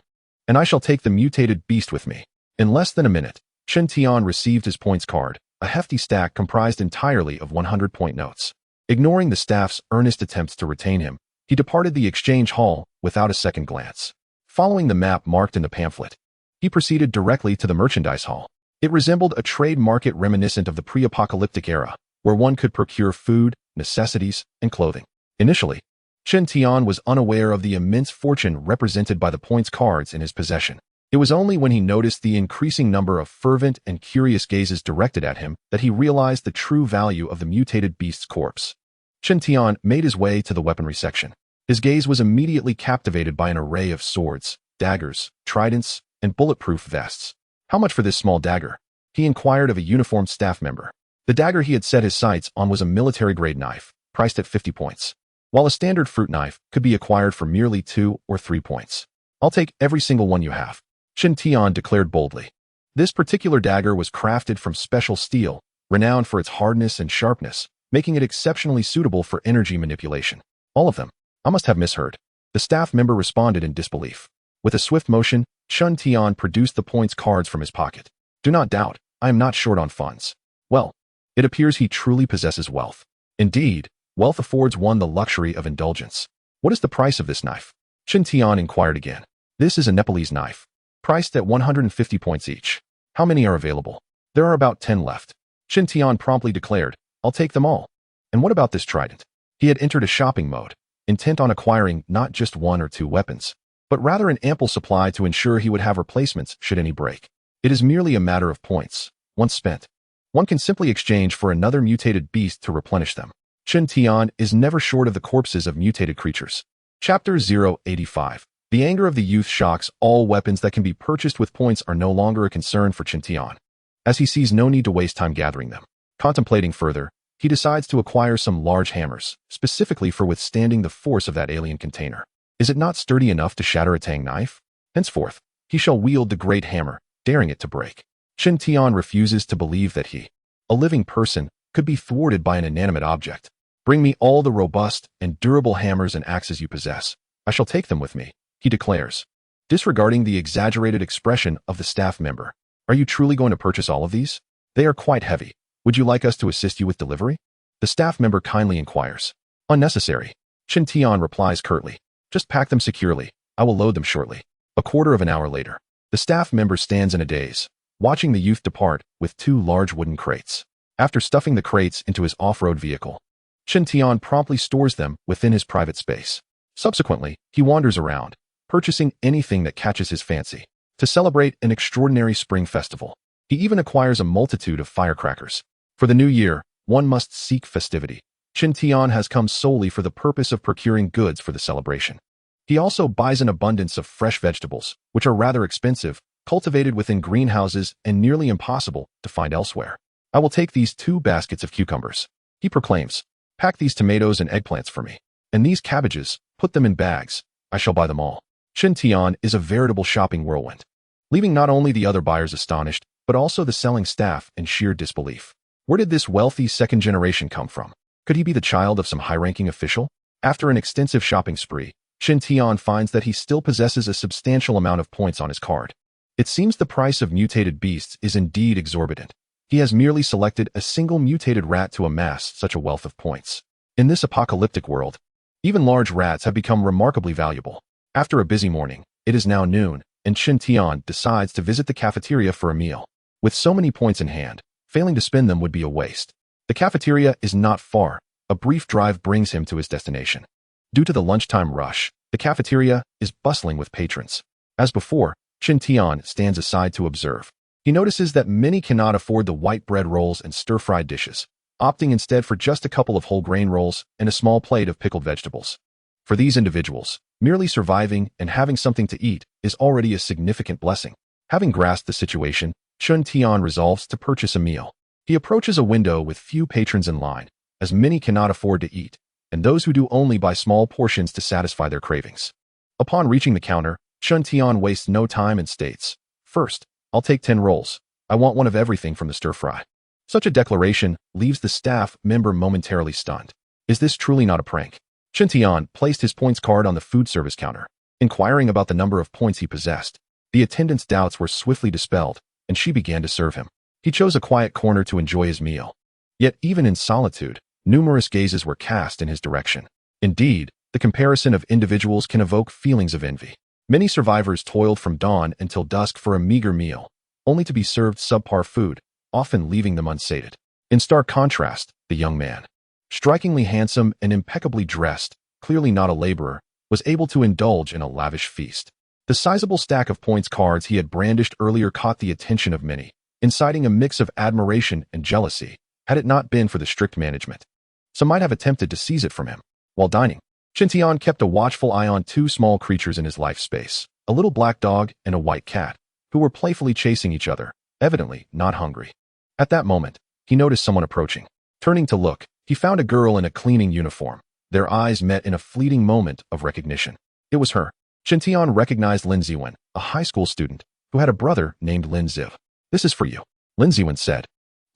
and I shall take the mutated beast with me. In less than a minute, Chen Tian received his points card, a hefty stack comprised entirely of 100-point notes. Ignoring the staff's earnest attempts to retain him, he departed the exchange hall without a second glance. Following the map marked in the pamphlet, he proceeded directly to the merchandise hall. It resembled a trade market reminiscent of the pre-apocalyptic era, where one could procure food, necessities, and clothing. Initially, Chen Tian was unaware of the immense fortune represented by the points cards in his possession. It was only when he noticed the increasing number of fervent and curious gazes directed at him that he realized the true value of the mutated beast's corpse. Chen Tian made his way to the weaponry section. His gaze was immediately captivated by an array of swords, daggers, tridents, and bulletproof vests. How much for this small dagger? He inquired of a uniformed staff member. The dagger he had set his sights on was a military-grade knife, priced at 50 points, while a standard fruit knife could be acquired for merely 2 or 3 points. I'll take every single one you have, Chen Tian declared boldly. This particular dagger was crafted from special steel, renowned for its hardness and sharpness, making it exceptionally suitable for energy manipulation. All of them. I must have misheard. The staff member responded in disbelief. With a swift motion, Chen Tian produced the points cards from his pocket. Do not doubt, I am not short on funds. Well, it appears he truly possesses wealth. Indeed, wealth affords one the luxury of indulgence. What is the price of this knife? Chen Tian inquired again. This is a Nepalese knife, priced at 150 points each. How many are available? There are about 10 left. Chen Tian promptly declared, I'll take them all. And what about this trident? He had entered a shopping mode, intent on acquiring not just 1 or 2 weapons, but rather an ample supply to ensure he would have replacements should any break. It is merely a matter of points. Once spent, one can simply exchange for another mutated beast to replenish them. Chen Tian is never short of the corpses of mutated creatures. Chapter 085. The anger of the youth shocks. All weapons that can be purchased with points are no longer a concern for Chen Tian, as he sees no need to waste time gathering them. Contemplating further, he decides to acquire some large hammers, specifically for withstanding the force of that alien container. Is it not sturdy enough to shatter a Tang knife? Henceforth, he shall wield the great hammer, daring it to break. Chen Tian refuses to believe that he, a living person, could be thwarted by an inanimate object. Bring me all the robust and durable hammers and axes you possess. I shall take them with me, he declares, disregarding the exaggerated expression of the staff member. Are you truly going to purchase all of these? They are quite heavy. Would you like us to assist you with delivery? The staff member kindly inquires. Unnecessary. Chen Tian replies curtly. Just pack them securely. I will load them shortly. A quarter of an hour later, the staff member stands in a daze, watching the youth depart with 2 large wooden crates. After stuffing the crates into his off-road vehicle, Chen Tian promptly stores them within his private space. Subsequently, he wanders around, purchasing anything that catches his fancy. To celebrate an extraordinary spring festival, he even acquires a multitude of firecrackers. For the new year, one must seek festivity. Chen Tian has come solely for the purpose of procuring goods for the celebration. He also buys an abundance of fresh vegetables, which are rather expensive, cultivated within greenhouses and nearly impossible to find elsewhere. I will take these 2 baskets of cucumbers, he proclaims. Pack these tomatoes and eggplants for me. And these cabbages, put them in bags. I shall buy them all. Chen Tian is a veritable shopping whirlwind, leaving not only the other buyers astonished, but also the selling staff in sheer disbelief. Where did this wealthy second generation come from? Could he be the child of some high-ranking official? After an extensive shopping spree, Chen Tian finds that he still possesses a substantial amount of points on his card. It seems the price of mutated beasts is indeed exorbitant. He has merely selected a single mutated rat to amass such a wealth of points. In this apocalyptic world, even large rats have become remarkably valuable. After a busy morning, it is now noon, and Chen Tian decides to visit the cafeteria for a meal. With so many points in hand, failing to spend them would be a waste. The cafeteria is not far. A brief drive brings him to his destination. Due to the lunchtime rush, the cafeteria is bustling with patrons. As before, Chen Tian stands aside to observe. He notices that many cannot afford the white bread rolls and stir-fried dishes, opting instead for just a couple of whole grain rolls and a small plate of pickled vegetables. For these individuals, merely surviving and having something to eat is already a significant blessing. Having grasped the situation, Chen Tian resolves to purchase a meal. He approaches a window with few patrons in line, as many cannot afford to eat, and those who do only buy small portions to satisfy their cravings. Upon reaching the counter, Chen Tian wastes no time and states, First, I'll take 10 rolls. I want one of everything from the stir-fry. Such a declaration leaves the staff member momentarily stunned. Is this truly not a prank? Chen Tian placed his points card on the food service counter, inquiring about the number of points he possessed. The attendant's doubts were swiftly dispelled, and she began to serve him. He chose a quiet corner to enjoy his meal. Yet even in solitude, numerous gazes were cast in his direction. Indeed, the comparison of individuals can evoke feelings of envy. Many survivors toiled from dawn until dusk for a meager meal, only to be served subpar food, often leaving them unsated. In stark contrast, the young man, strikingly handsome and impeccably dressed, clearly not a laborer, was able to indulge in a lavish feast. The sizable stack of points cards he had brandished earlier caught the attention of many, inciting a mix of admiration and jealousy, had it not been for the strict management. Some might have attempted to seize it from him. While dining, Qintian kept a watchful eye on two small creatures in his life space, a little black dog and a white cat, who were playfully chasing each other, evidently not hungry. At that moment, he noticed someone approaching. Turning to look, he found a girl in a cleaning uniform. Their eyes met in a fleeting moment of recognition. It was her. Qintian recognized Lin Ziwen, a high school student, who had a brother named Lin Ziv. "This is for you," Lin Ziwen said,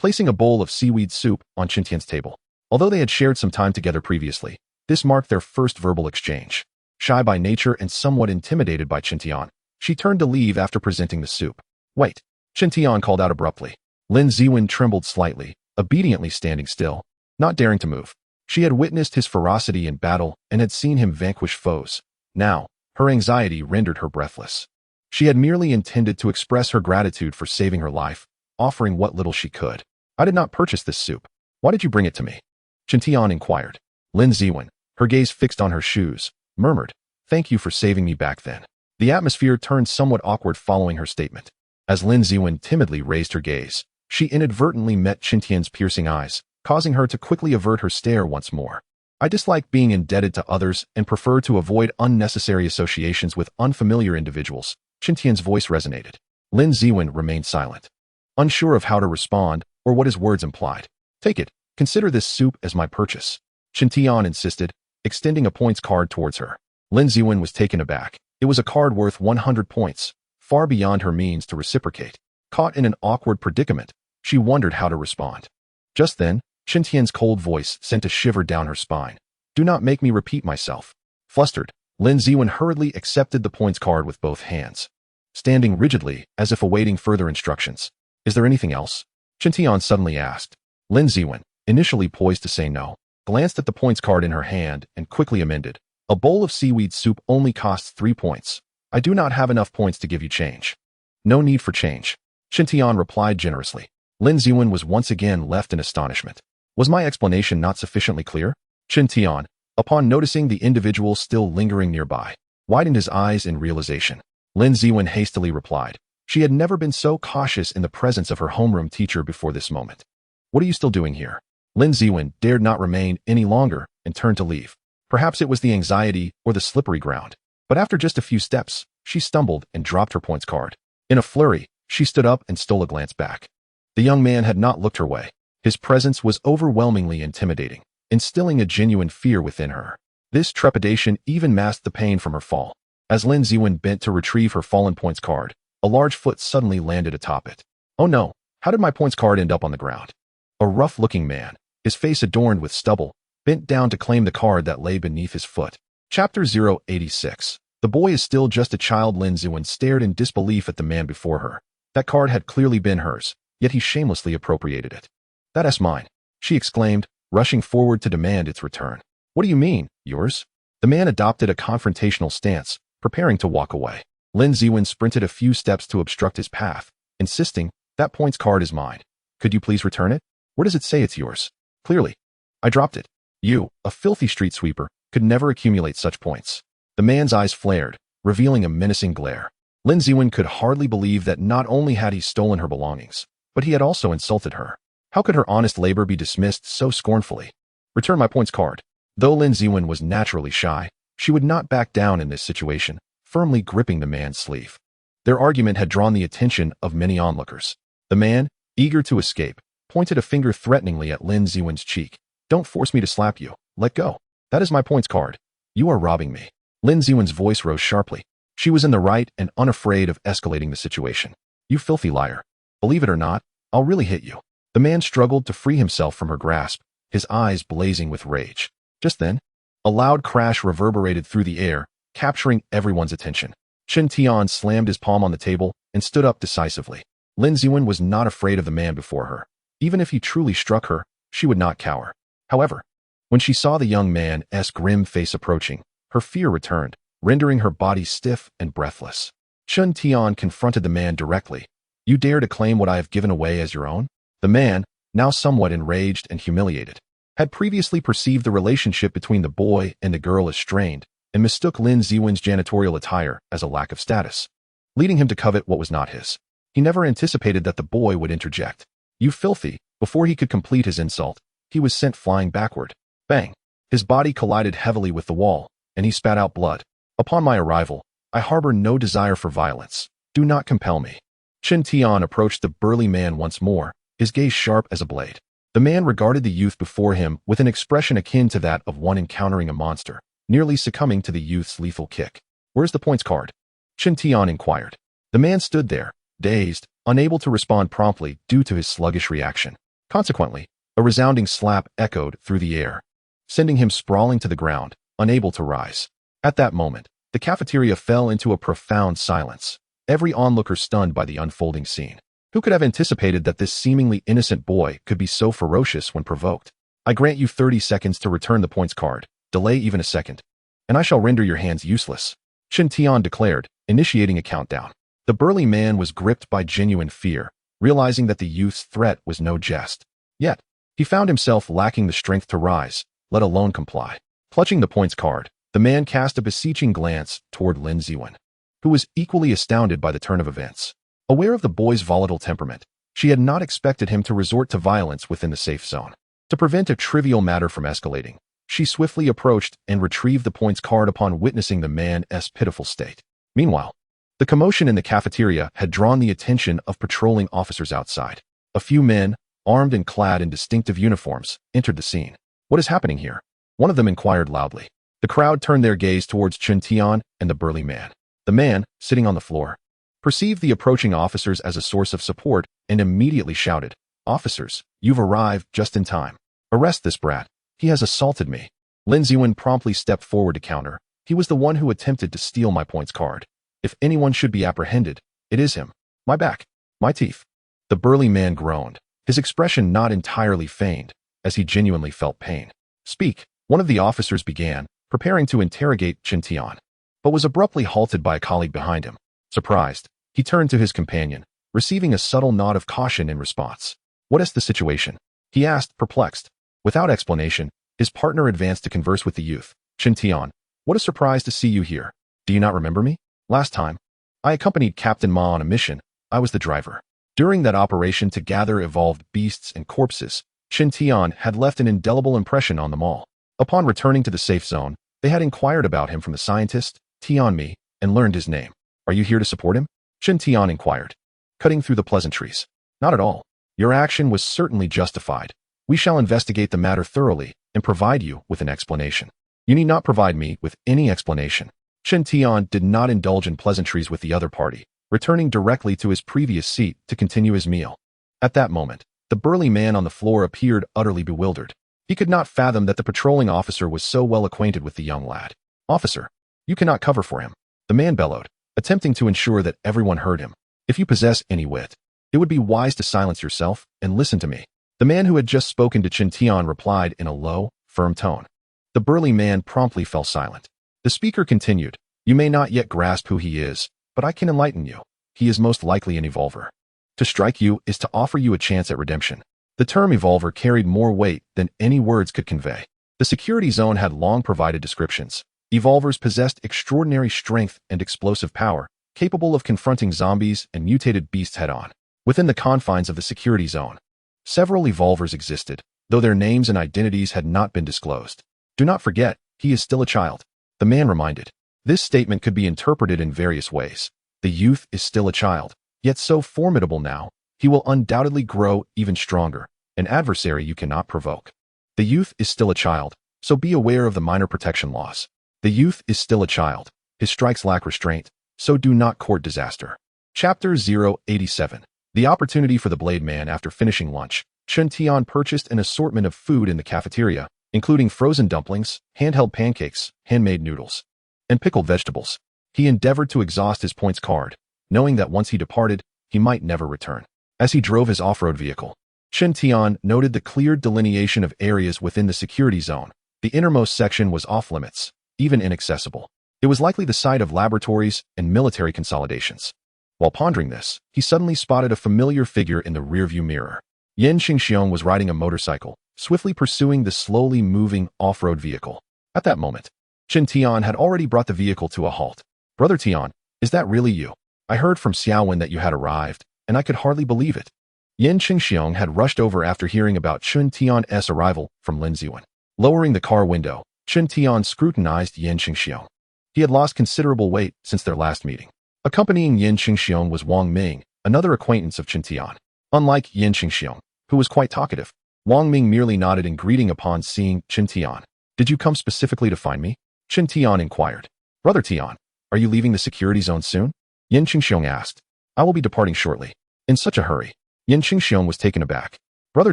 placing a bowl of seaweed soup on Qintian's table. Although they had shared some time together previously, this marked their first verbal exchange. Shy by nature and somewhat intimidated by Qintian, she turned to leave after presenting the soup. "Wait," Qintian called out abruptly. Lin Ziwen trembled slightly, obediently standing still, not daring to move. She had witnessed his ferocity in battle and had seen him vanquish foes. Now, her anxiety rendered her breathless. She had merely intended to express her gratitude for saving her life, offering what little she could. "I did not purchase this soup. Why did you bring it to me?" Qintian inquired. Lin Ziwen, her gaze fixed on her shoes, murmured, "Thank you for saving me back then." The atmosphere turned somewhat awkward following her statement. As Lin Ziwen timidly raised her gaze, she inadvertently met Qintian's piercing eyes, causing her to quickly avert her stare once more. "I dislike being indebted to others and prefer to avoid unnecessary associations with unfamiliar individuals." Qintian's voice resonated. Lin Ziwen remained silent, unsure of how to respond or what his words implied. "Take it. Consider this soup as my purchase," Qintian insisted, extending a points card towards her. Lin Ziwen was taken aback. It was a card worth 100 points, far beyond her means to reciprocate. Caught in an awkward predicament, she wondered how to respond. Just then, Qintian's cold voice sent a shiver down her spine. "Do not make me repeat myself." Flustered, Lin Ziwen hurriedly accepted the points card with both hands, standing rigidly as if awaiting further instructions. "Is there anything else?" Qintian suddenly asked. Lin Ziwen, initially poised to say no, glanced at the points card in her hand and quickly amended. "A bowl of seaweed soup only costs 3 points. I do not have enough points to give you change." "No need for change," Qintian replied generously. Lin Ziwen was once again left in astonishment. Was my explanation not sufficiently clear? Qintian, upon noticing the individual still lingering nearby, widened his eyes in realization. Lin Ziwen hastily replied. She had never been so cautious in the presence of her homeroom teacher before this moment. "What are you still doing here?" Lin Ziwen dared not remain any longer and turned to leave. Perhaps it was the anxiety or the slippery ground, but after just a few steps, she stumbled and dropped her points card. In a flurry, she stood up and stole a glance back. The young man had not looked her way. His presence was overwhelmingly intimidating, instilling a genuine fear within her. This trepidation even masked the pain from her fall. As Lin Ziwen bent to retrieve her fallen points card, a large foot suddenly landed atop it. "Oh no, how did my points card end up on the ground?" A rough-looking man, his face adorned with stubble, bent down to claim the card that lay beneath his foot. Chapter 086. The boy is still just a child. Lin Ziwen stared in disbelief at the man before her. That card had clearly been hers, yet he shamelessly appropriated it. "That's mine," she exclaimed, rushing forward to demand its return. "What do you mean, yours?" The man adopted a confrontational stance, preparing to walk away. Lin Ziwen sprinted a few steps to obstruct his path, insisting, "That points card is mine. Could you please return it? Where does it say it's yours? Clearly. I dropped it. You, a filthy street sweeper, could never accumulate such points." The man's eyes flared, revealing a menacing glare. Lin Ziwen could hardly believe that not only had he stolen her belongings, but he had also insulted her. How could her honest labor be dismissed so scornfully? "Return my points card." Though Lin Ziwen was naturally shy, she would not back down in this situation, firmly gripping the man's sleeve. Their argument had drawn the attention of many onlookers. The man, eager to escape, pointed a finger threateningly at Lin Ziwen's cheek. "Don't force me to slap you. Let go. That is my points card. You are robbing me." Lin Ziwen's voice rose sharply. She was in the right and unafraid of escalating the situation. "You filthy liar. Believe it or not, I'll really hit you." The man struggled to free himself from her grasp, his eyes blazing with rage. Just then, a loud crash reverberated through the air, capturing everyone's attention. Chen Tian slammed his palm on the table and stood up decisively. Lin Ziwen was not afraid of the man before her. Even if he truly struck her, she would not cower. However, when she saw the young man's grim face approaching, her fear returned, rendering her body stiff and breathless. Chen Tian confronted the man directly. You dare to claim what I have given away as your own? The man, now somewhat enraged and humiliated, had previously perceived the relationship between the boy and the girl as strained and mistook Lin Ziwen's janitorial attire as a lack of status, leading him to covet what was not his. He never anticipated that the boy would interject. You filthy! Before he could complete his insult, he was sent flying backward. Bang! His body collided heavily with the wall, and he spat out blood. Upon my arrival, I harbor no desire for violence. Do not compel me. Chen Tian approached the burly man once more, his gaze sharp as a blade. The man regarded the youth before him with an expression akin to that of one encountering a monster, nearly succumbing to the youth's lethal kick. Where's the points card? Chen Tian inquired. The man stood there, dazed, unable to respond promptly due to his sluggish reaction. Consequently, a resounding slap echoed through the air, sending him sprawling to the ground, unable to rise. At that moment, the cafeteria fell into a profound silence, every onlooker stunned by the unfolding scene. Who could have anticipated that this seemingly innocent boy could be so ferocious when provoked? I grant you 30 seconds to return the points card. Delay even a second, and I shall render your hands useless, Chen Tian declared, initiating a countdown. The burly man was gripped by genuine fear, realizing that the youth's threat was no jest. Yet, he found himself lacking the strength to rise, let alone comply. Clutching the points card, the man cast a beseeching glance toward Lin Ziwen, who was equally astounded by the turn of events. Aware of the boy's volatile temperament, she had not expected him to resort to violence within the safe zone. To prevent a trivial matter from escalating, she swiftly approached and retrieved the points card upon witnessing the man's pitiful state. Meanwhile, the commotion in the cafeteria had drawn the attention of patrolling officers outside. A few men, armed and clad in distinctive uniforms, entered the scene. What is happening here? One of them inquired loudly. The crowd turned their gaze towards Chen Tian and the burly man. The man, sitting on the floor, perceived the approaching officers as a source of support and immediately shouted, Officers, you've arrived just in time. Arrest this brat. He has assaulted me. Lin Ziwen promptly stepped forward to counter. He was the one who attempted to steal my points card. If anyone should be apprehended, it is him. My back. My teeth. The burly man groaned, his expression not entirely feigned, as he genuinely felt pain. Speak, one of the officers began, preparing to interrogate Chen Tian, but was abruptly halted by a colleague behind him. Surprised, he turned to his companion, receiving a subtle nod of caution in response. What is the situation? He asked, perplexed. Without explanation, his partner advanced to converse with the youth. Chen Tian, what a surprise to see you here. Do you not remember me? Last time, I accompanied Captain Ma on a mission. I was the driver. During that operation to gather evolved beasts and corpses, Chen Tian had left an indelible impression on them all. Upon returning to the safe zone, they had inquired about him from the scientist, Tianmi, and learned his name. Are you here to support him? Chen Tian inquired, cutting through the pleasantries. Not at all. Your action was certainly justified. We shall investigate the matter thoroughly and provide you with an explanation. You need not provide me with any explanation. Chen Tian did not indulge in pleasantries with the other party, returning directly to his previous seat to continue his meal. At that moment, the burly man on the floor appeared utterly bewildered. He could not fathom that the patrolling officer was so well acquainted with the young lad. Officer, you cannot cover for him, the man bellowed, attempting to ensure that everyone heard him. If you possess any wit, it would be wise to silence yourself and listen to me. The man who had just spoken to Chen Tian replied in a low, firm tone. The burly man promptly fell silent. The speaker continued, You may not yet grasp who he is, but I can enlighten you. He is most likely an evolver. To strike you is to offer you a chance at redemption. The term evolver carried more weight than any words could convey. The security zone had long provided descriptions. Evolvers possessed extraordinary strength and explosive power, capable of confronting zombies and mutated beasts head-on. Within the confines of the security zone, several evolvers existed, though their names and identities had not been disclosed. Do not forget, he is still a child, the man reminded. This statement could be interpreted in various ways. The youth is still a child, yet so formidable now, he will undoubtedly grow even stronger, an adversary you cannot provoke. The youth is still a child, so be aware of the minor protection laws. The youth is still a child, his strikes lack restraint, so do not court disaster. Chapter 087. The opportunity for the Blade Man. After finishing lunch, Chen Tian purchased an assortment of food in the cafeteria, including frozen dumplings, handheld pancakes, handmade noodles, and pickled vegetables. He endeavored to exhaust his points card, knowing that once he departed, he might never return. As he drove his off-road vehicle, Chen Tian noted the cleared delineation of areas within the security zone. The innermost section was off-limits, even inaccessible. It was likely the site of laboratories and military consolidations. While pondering this, he suddenly spotted a familiar figure in the rearview mirror. Yan Qingxiong was riding a motorcycle, swiftly pursuing the slowly moving off-road vehicle. At that moment, Chen Tian had already brought the vehicle to a halt. "Brother Tian, is that really you? I heard from Xiaowen that you had arrived, and I could hardly believe it." Yan Qingxiong had rushed over after hearing about Chen Tian's arrival from Lin Ziwen. Lowering the car window, Chen Tian scrutinized Yan Qingxiong. He had lost considerable weight since their last meeting. Accompanying Yan Qingxiong was Wang Ming, another acquaintance of Chen Tian. Unlike Yan Qingxiong, who was quite talkative, Wang Ming merely nodded in greeting upon seeing Chen Tian. "Did you come specifically to find me?" Chen Tian inquired. "Brother Tian, are you leaving the security zone soon?" Yan Qingxiong asked. "I will be departing shortly." "In such a hurry?" Yan Qingxiong was taken aback. "Brother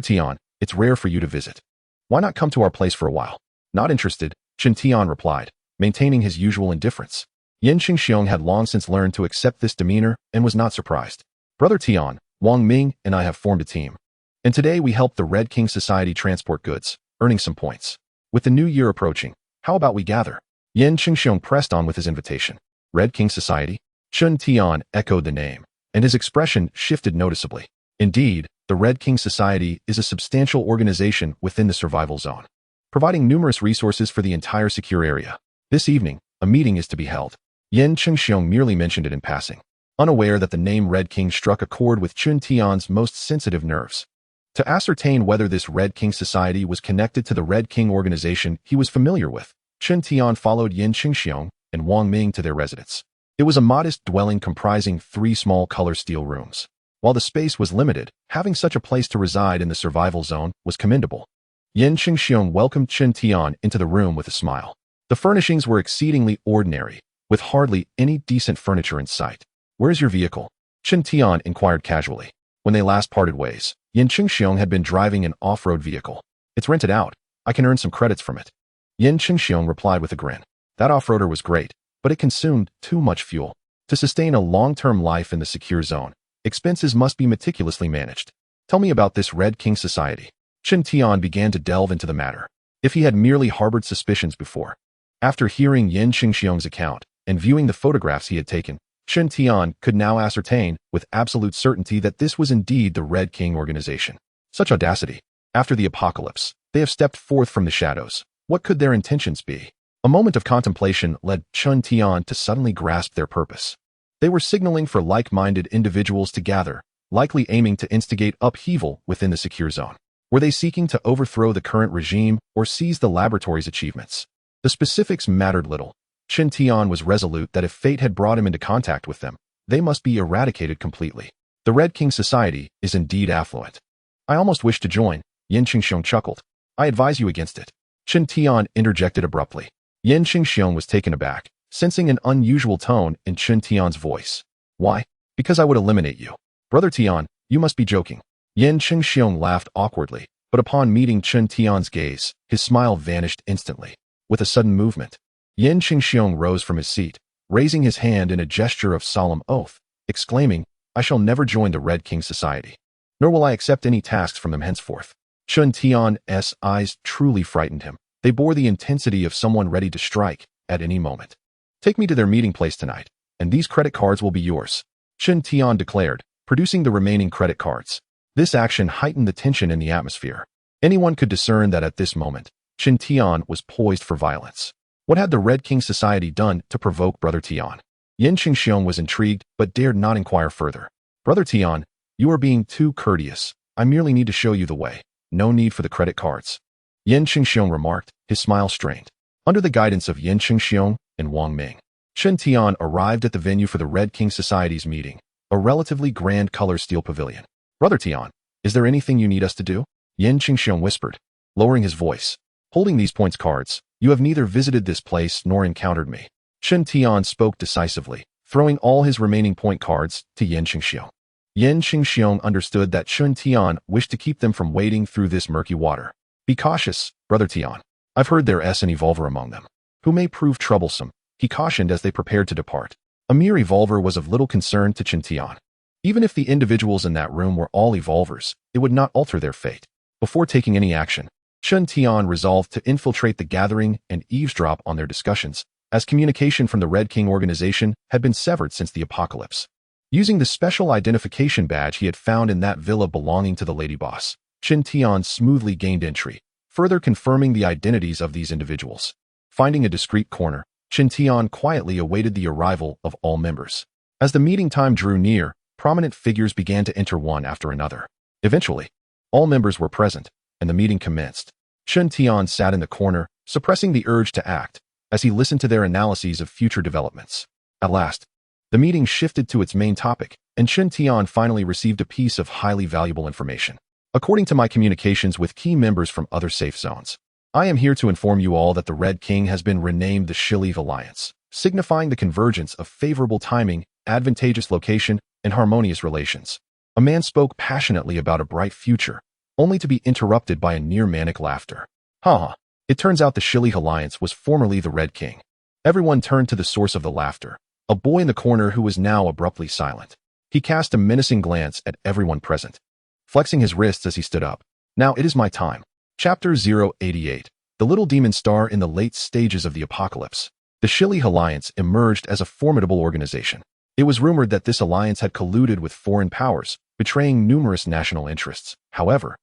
Tian, it's rare for you to visit. Why not come to our place for a while?" "Not interested," Chen Tian replied, maintaining his usual indifference. Yan Qingxiong had long since learned to accept this demeanor and was not surprised. "Brother Tian, Wang Ming and I have formed a team. And today we helped the Red King Society transport goods, earning some points. With the new year approaching, how about we gather?" Yan Qingxiong pressed on with his invitation. "Red King Society?" Chen Tian echoed the name, and his expression shifted noticeably. Indeed, the Red King Society is a substantial organization within the survival zone, providing numerous resources for the entire secure area. This evening, a meeting is to be held. Yan Qingxiong merely mentioned it in passing, unaware that the name Red King struck a chord with Chen Tian's most sensitive nerves. To ascertain whether this Red King Society was connected to the Red King organization he was familiar with, Chen Tian followed Yan Qingxiong and Wang Ming to their residence. It was a modest dwelling comprising 3 small color steel rooms. While the space was limited, having such a place to reside in the survival zone was commendable. Yan Qingxiong welcomed Chen Tian into the room with a smile. The furnishings were exceedingly ordinary, with hardly any decent furniture in sight. "Where's your vehicle?" Chen Tian inquired casually. When they last parted ways, Yan Qingxiong had been driving an off-road vehicle. "It's rented out. I can earn some credits from it." Yan Qingxiong replied with a grin. That off-roader was great, but it consumed too much fuel. To sustain a long-term life in the secure zone, expenses must be meticulously managed. "Tell me about this Red King Society." Chen Tian began to delve into the matter. If he had merely harbored suspicions before. After hearing Yan Qingxiong's account and viewing the photographs he had taken, Chen Tian could now ascertain with absolute certainty that this was indeed the Red King organization. Such audacity! After the apocalypse, they have stepped forth from the shadows. What could their intentions be? A moment of contemplation led Chen Tian to suddenly grasp their purpose. They were signaling for like-minded individuals to gather, likely aiming to instigate upheaval within the secure zone. Were they seeking to overthrow the current regime or seize the laboratory's achievements? The specifics mattered little. Chen Tian was resolute that if fate had brought him into contact with them, they must be eradicated completely. The Red King Society is indeed affluent. "I almost wish to join," Yan Qingxiong chuckled. "I advise you against it." Chen Tian interjected abruptly. Yan Qingxiong was taken aback, sensing an unusual tone in Chen Tian's voice. "Why?" "Because I would eliminate you." "Brother Tian, you must be joking." Yan Qingxiong laughed awkwardly, but upon meeting Chen Tian's gaze, his smile vanished instantly. With a sudden movement, Yan Qingxiong rose from his seat, raising his hand in a gesture of solemn oath, exclaiming, "I shall never join the Red King Society, nor will I accept any tasks from them henceforth." Chen Tian's eyes truly frightened him. They bore the intensity of someone ready to strike at any moment. "Take me to their meeting place tonight, and these credit cards will be yours," Chen Tian declared, producing the remaining credit cards. This action heightened the tension in the atmosphere. Anyone could discern that at this moment, Chen Tian was poised for violence. What had the Red King Society done to provoke Brother Tian? Yan Qingxiong was intrigued but dared not inquire further. "Brother Tian, you are being too courteous. I merely need to show you the way. No need for the credit cards," Yan Qingxiong remarked, his smile strained. Under the guidance of Yan Qingxiong and Wang Ming, Chen Tian arrived at the venue for the Red King Society's meeting, a relatively grand color steel pavilion. "Brother Tian, is there anything you need us to do?" Yan Qingxiong whispered, lowering his voice. "Holding these points cards, you have neither visited this place nor encountered me." Chen Tian spoke decisively, throwing all his remaining point cards to Yan Qingxiong. Yan Qingxiong understood that Chen Tian wished to keep them from wading through this murky water. "Be cautious, Brother Tian. I've heard there is an evolver among them, who may prove troublesome. he cautioned as they prepared to depart. A mere evolver was of little concern to Chen Tian. Even if the individuals in that room were all evolvers, it would not alter their fate. Before taking any action, Chen Tian resolved to infiltrate the gathering and eavesdrop on their discussions, as communication from the Red King organization had been severed since the apocalypse. Using the special identification badge he had found in that villa belonging to the Lady Boss, Chen Tian smoothly gained entry, further confirming the identities of these individuals. Finding a discreet corner, Chen Tian quietly awaited the arrival of all members. As the meeting time drew near, prominent figures began to enter one after another. Eventually, all members were present, and the meeting commenced. Chen Tian sat in the corner, suppressing the urge to act, as he listened to their analyses of future developments. At last, the meeting shifted to its main topic, and Chen Tian finally received a piece of highly valuable information. According to my communications with key members from other safe zones, I am here to inform you all that the Red King has been renamed the Shiliv Alliance, signifying the convergence of favorable timing, advantageous location, and harmonious relations. A man spoke passionately about a bright future, only to be interrupted by a near-manic laughter. Haha, it turns out the Shiliv Alliance was formerly the Red King. Everyone turned to the source of the laughter, a boy in the corner who was now abruptly silent. He cast a menacing glance at everyone present, flexing his wrists as he stood up. Now it is my time. Chapter 088. The Little Demon Star in the late stages of the apocalypse. The Shiliv Alliance emerged as a formidable organization. It was rumored that this alliance had colluded with foreign powers, betraying numerous national interests. However,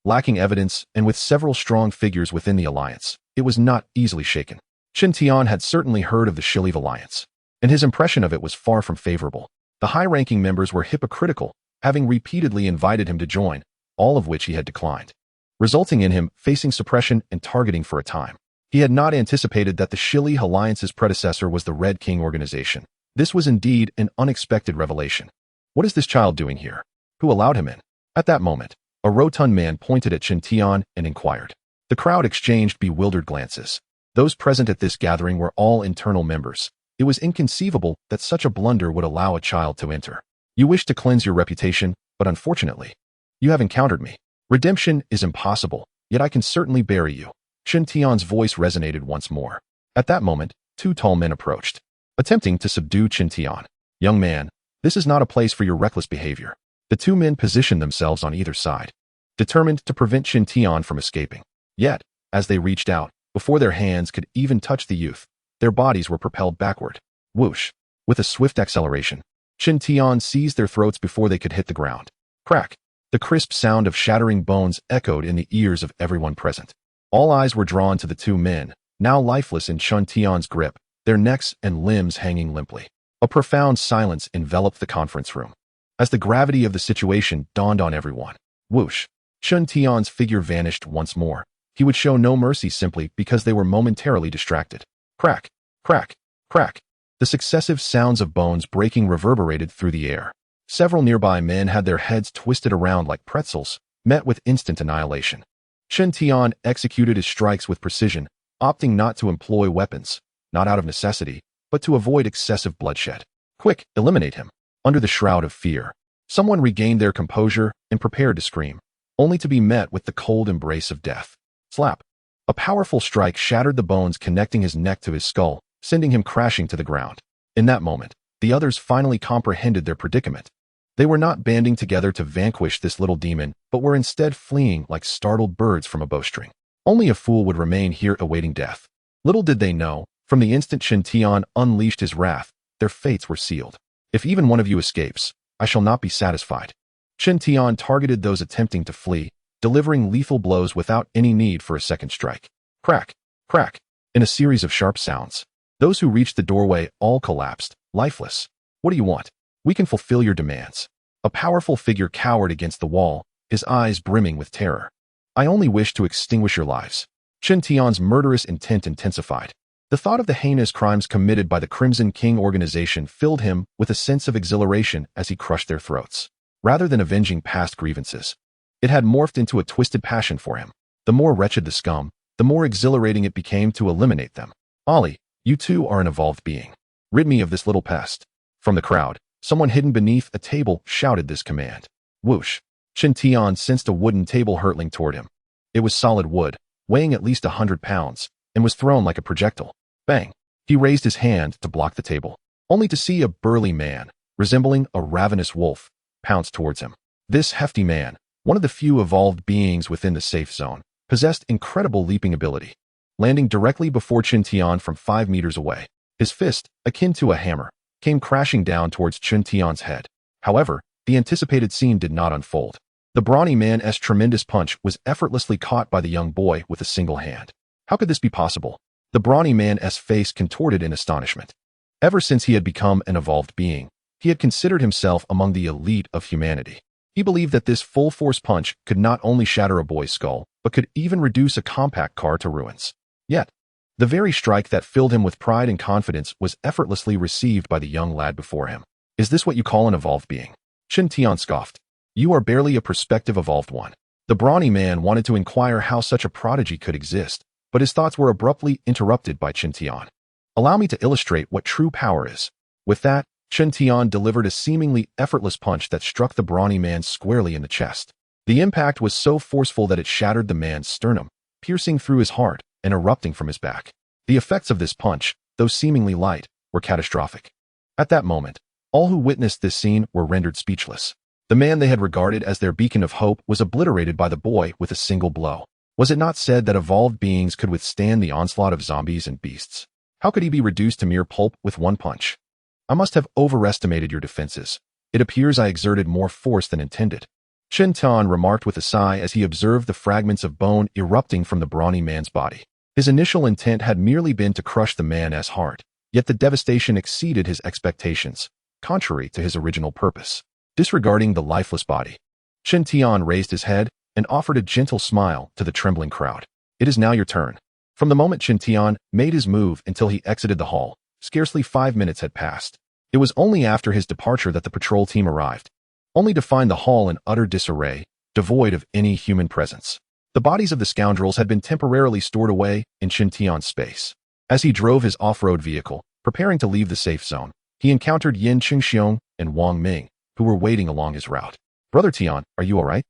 lacking evidence and with several strong figures within the alliance, it was not easily shaken. Chen Tian had certainly heard of the Shiliv Alliance, and his impression of it was far from favorable. The high-ranking members were hypocritical, having repeatedly invited him to join, all of which he had declined, resulting in him facing suppression and targeting for a time. He had not anticipated that the Shiliv Alliance's predecessor was the Red King organization. This was indeed an unexpected revelation. What is this child doing here? Who allowed him in? At that moment, a rotund man pointed at Chen Tian and inquired. The crowd exchanged bewildered glances. Those present at this gathering were all internal members. It was inconceivable that such a blunder would allow a child to enter. You wish to cleanse your reputation, but unfortunately, you have encountered me. Redemption is impossible, yet I can certainly bury you. Chen Tian's voice resonated once more. At that moment, two tall men approached, attempting to subdue Chen Tian. Young man, this is not a place for your reckless behavior. The two men positioned themselves on either side, determined to prevent Chen Tian from escaping. Yet, as they reached out, before their hands could even touch the youth, their bodies were propelled backward. Whoosh! With a swift acceleration, Chen Tian seized their throats before they could hit the ground. Crack! The crisp sound of shattering bones echoed in the ears of everyone present. All eyes were drawn to the two men, now lifeless in Chen Tian's grip, their necks and limbs hanging limply. A profound silence enveloped the conference room, as the gravity of the situation dawned on everyone. Whoosh! Chen Tian's figure vanished once more. He would show no mercy simply because they were momentarily distracted. Crack! Crack! Crack! The successive sounds of bones breaking reverberated through the air. Several nearby men had their heads twisted around like pretzels, met with instant annihilation. Chen Tian executed his strikes with precision, opting not to employ weapons, not out of necessity, but to avoid excessive bloodshed. Quick, eliminate him. Under the shroud of fear, someone regained their composure and prepared to scream, only to be met with the cold embrace of death. Slap! A powerful strike shattered the bones connecting his neck to his skull, sending him crashing to the ground. In that moment, the others finally comprehended their predicament. They were not banding together to vanquish this little demon, but were instead fleeing like startled birds from a bowstring. Only a fool would remain here awaiting death. Little did they know, from the instant Chen Tian unleashed his wrath, their fates were sealed. If even one of you escapes, I shall not be satisfied. Chen Tian targeted those attempting to flee, delivering lethal blows without any need for a second strike. Crack! Crack! In a series of sharp sounds, those who reached the doorway all collapsed, lifeless. What do you want? We can fulfill your demands. A powerful figure cowered against the wall, his eyes brimming with terror. I only wish to extinguish your lives. Chen Tian's murderous intent intensified. The thought of the heinous crimes committed by the Crimson King organization filled him with a sense of exhilaration as he crushed their throats. Rather than avenging past grievances, it had morphed into a twisted passion for him. The more wretched the scum, the more exhilarating it became to eliminate them. Ollie, you too are an evolved being. Rid me of this little pest. From the crowd, someone hidden beneath a table shouted this command. Whoosh! Chen Tian sensed a wooden table hurtling toward him. It was solid wood, weighing at least 100 pounds, and was thrown like a projectile. Bang! He raised his hand to block the table, only to see a burly man, resembling a ravenous wolf, pounce towards him. This hefty man, one of the few evolved beings within the safe zone, possessed incredible leaping ability, landing directly before Qin Tian from 5 meters away. His fist, akin to a hammer, came crashing down towards Qin Tian's head. However, the anticipated scene did not unfold. The brawny man's tremendous punch was effortlessly caught by the young boy with a single hand. How could this be possible? The brawny man's face contorted in astonishment. Ever since he had become an evolved being, he had considered himself among the elite of humanity. He believed that this full-force punch could not only shatter a boy's skull, but could even reduce a compact car to ruins. Yet, the very strike that filled him with pride and confidence was effortlessly received by the young lad before him. Is this what you call an evolved being? Qin Tian scoffed. You are barely a prospective evolved one. The brawny man wanted to inquire how such a prodigy could exist, but his thoughts were abruptly interrupted by Qin Tian. Allow me to illustrate what true power is. With that, Qin Tian delivered a seemingly effortless punch that struck the brawny man squarely in the chest. The impact was so forceful that it shattered the man's sternum, piercing through his heart and erupting from his back. The effects of this punch, though seemingly light, were catastrophic. At that moment, all who witnessed this scene were rendered speechless. The man they had regarded as their beacon of hope was obliterated by the boy with a single blow. Was it not said that evolved beings could withstand the onslaught of zombies and beasts? How could he be reduced to mere pulp with one punch? I must have overestimated your defenses. It appears I exerted more force than intended. Qin Tian remarked with a sigh as he observed the fragments of bone erupting from the brawny man's body. His initial intent had merely been to crush the man's heart, yet the devastation exceeded his expectations, contrary to his original purpose. Disregarding the lifeless body, Qin Tian raised his head and offered a gentle smile to the trembling crowd. It is now your turn. From the moment Qin Tian made his move until he exited the hall, scarcely 5 minutes had passed. It was only after his departure that the patrol team arrived, only to find the hall in utter disarray, devoid of any human presence. The bodies of the scoundrels had been temporarily stored away in Qin Tian's space. As he drove his off-road vehicle, preparing to leave the safe zone, he encountered Yin Qingxiong and Wang Ming, who were waiting along his route. Brother Tian, are you all right?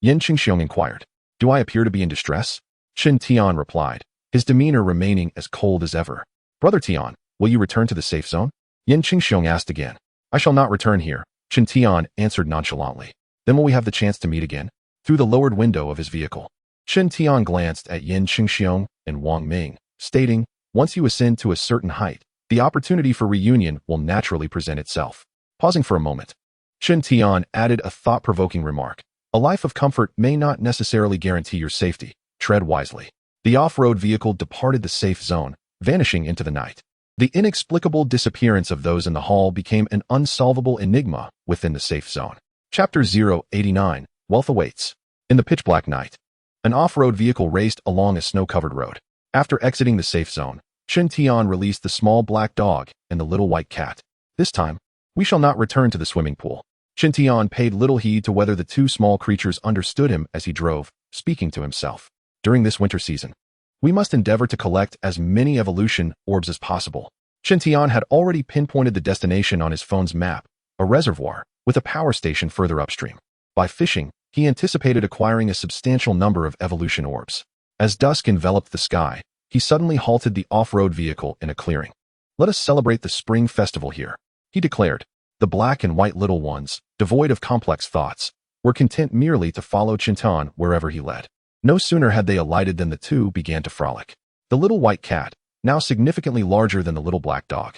Yin Qingxiong inquired. Do I appear to be in distress? Qin Tian replied, his demeanor remaining as cold as ever. Brother Tian, will you return to the safe zone? Yin Qingxiong asked again. I shall not return here, Qin Tian answered nonchalantly. Then will we have the chance to meet again? Through the lowered window of his vehicle, Qin Tian glanced at Yin Qingxiong and Wang Ming, stating, once you ascend to a certain height, the opportunity for reunion will naturally present itself. Pausing for a moment, Qin Tian added a thought-provoking remark. A life of comfort may not necessarily guarantee your safety. Tread wisely. The off-road vehicle departed the safe zone, vanishing into the night. The inexplicable disappearance of those in the hall became an unsolvable enigma within the safe zone. Chapter 089, Wealth Awaits. In the pitch-black night, an off-road vehicle raced along a snow-covered road. After exiting the safe zone, Qin Tian released the small black dog and the little white cat. This time, we shall not return to the swimming pool. Qin Tian paid little heed to whether the two small creatures understood him as he drove, speaking to himself. During this winter season, we must endeavor to collect as many evolution orbs as possible. Qin Tian had already pinpointed the destination on his phone's map, a reservoir with a power station further upstream. By fishing, he anticipated acquiring a substantial number of evolution orbs. As dusk enveloped the sky, he suddenly halted the off-road vehicle in a clearing. Let us celebrate the spring festival here, he declared. The black and white little ones, devoid of complex thoughts, were content merely to follow Qin Tian wherever he led. No sooner had they alighted than the two began to frolic. The little white cat, now significantly larger than the little black dog,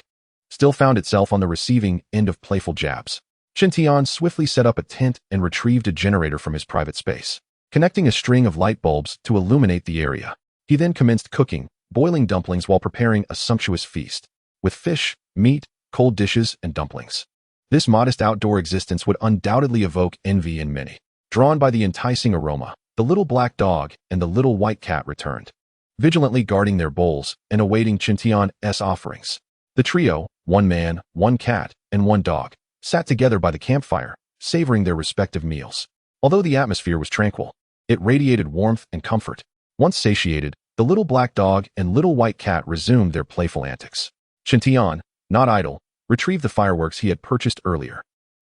still found itself on the receiving end of playful jabs. Qin Tian swiftly set up a tent and retrieved a generator from his private space, connecting a string of light bulbs to illuminate the area. He then commenced cooking, boiling dumplings while preparing a sumptuous feast, with fish, meat, cold dishes, and dumplings. This modest outdoor existence would undoubtedly evoke envy in many. Drawn by the enticing aroma, the little black dog and the little white cat returned, vigilantly guarding their bowls and awaiting Qin Tian's offerings. The trio, one man, one cat, and one dog, sat together by the campfire, savoring their respective meals. Although the atmosphere was tranquil, it radiated warmth and comfort. Once satiated, the little black dog and little white cat resumed their playful antics. Qin Tian, not idle, retrieved the fireworks he had purchased earlier.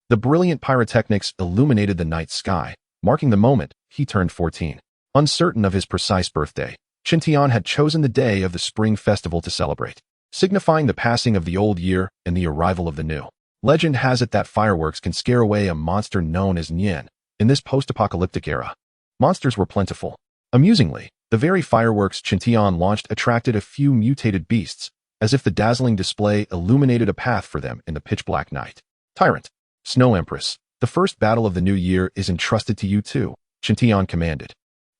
The brilliant pyrotechnics illuminated the night sky, marking the moment he turned 14. Uncertain of his precise birthday, Qin Tian had chosen the day of the spring festival to celebrate. signifying the passing of the old year and the arrival of the new. Legend has it that fireworks can scare away a monster known as Nian. In this post-apocalyptic era, monsters were plentiful. Amusingly, the very fireworks Qintian launched attracted a few mutated beasts, as if the dazzling display illuminated a path for them in the pitch-black night. Tyrant, Snow Empress, the first battle of the new year is entrusted to you too, Qintian commanded,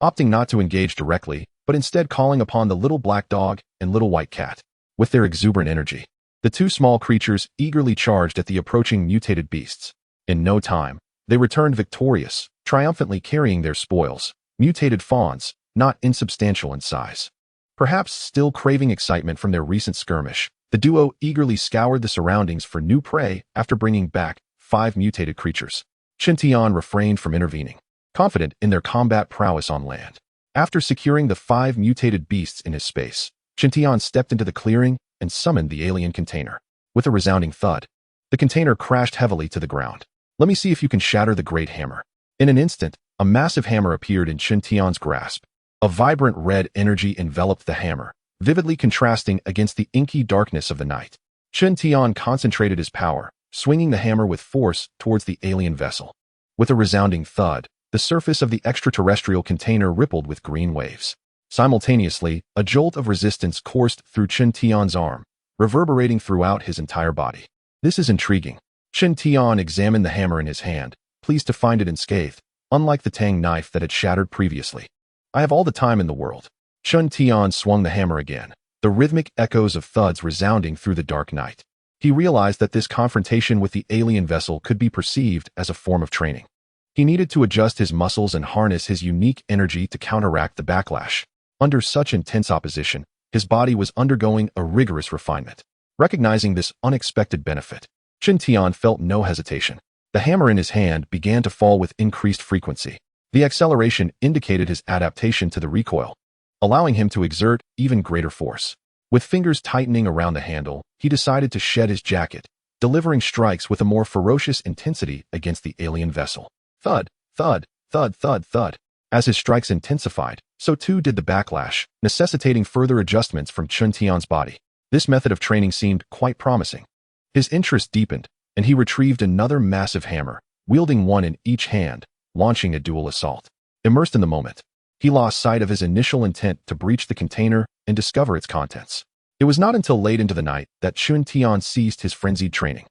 opting not to engage directly, but instead calling upon the little black dog and little white cat. With their exuberant energy, the two small creatures eagerly charged at the approaching mutated beasts. In no time, they returned victorious, triumphantly carrying their spoils, mutated fawns, not insubstantial in size. Perhaps still craving excitement from their recent skirmish, the duo eagerly scoured the surroundings for new prey after bringing back 5 mutated creatures. Qintian refrained from intervening, confident in their combat prowess on land. After securing the 5 mutated beasts in his space, Qintian stepped into the clearing and summoned the alien container. With a resounding thud, the container crashed heavily to the ground. Let me see if you can shatter the great hammer. In an instant, a massive hammer appeared in Qintian's grasp. A vibrant red energy enveloped the hammer, vividly contrasting against the inky darkness of the night. Qintian concentrated his power, swinging the hammer with force towards the alien vessel. With a resounding thud, the surface of the extraterrestrial container rippled with green waves. Simultaneously, a jolt of resistance coursed through Qintian's arm, reverberating throughout his entire body. This is intriguing. Qintian examined the hammer in his hand, pleased to find it unscathed, unlike the tang knife that had shattered previously. I have all the time in the world. Qintian swung the hammer again, the rhythmic echoes of thuds resounding through the dark night. He realized that this confrontation with the alien vessel could be perceived as a form of training. He needed to adjust his muscles and harness his unique energy to counteract the backlash. Under such intense opposition, his body was undergoing a rigorous refinement. Recognizing this unexpected benefit, Qintian felt no hesitation. The hammer in his hand began to fall with increased frequency. The acceleration indicated his adaptation to the recoil, allowing him to exert even greater force. With fingers tightening around the handle, he decided to shed his jacket, delivering strikes with a more ferocious intensity against the alien vessel. Thud, thud, thud, thud, thud. As his strikes intensified, so too did the backlash, necessitating further adjustments from Qintian's body. This method of training seemed quite promising. His interest deepened, and he retrieved another massive hammer, wielding one in each hand, launching a dual assault. Immersed in the moment, he lost sight of his initial intent to breach the container and discover its contents. It was not until late into the night that Qintian ceased his frenzied training.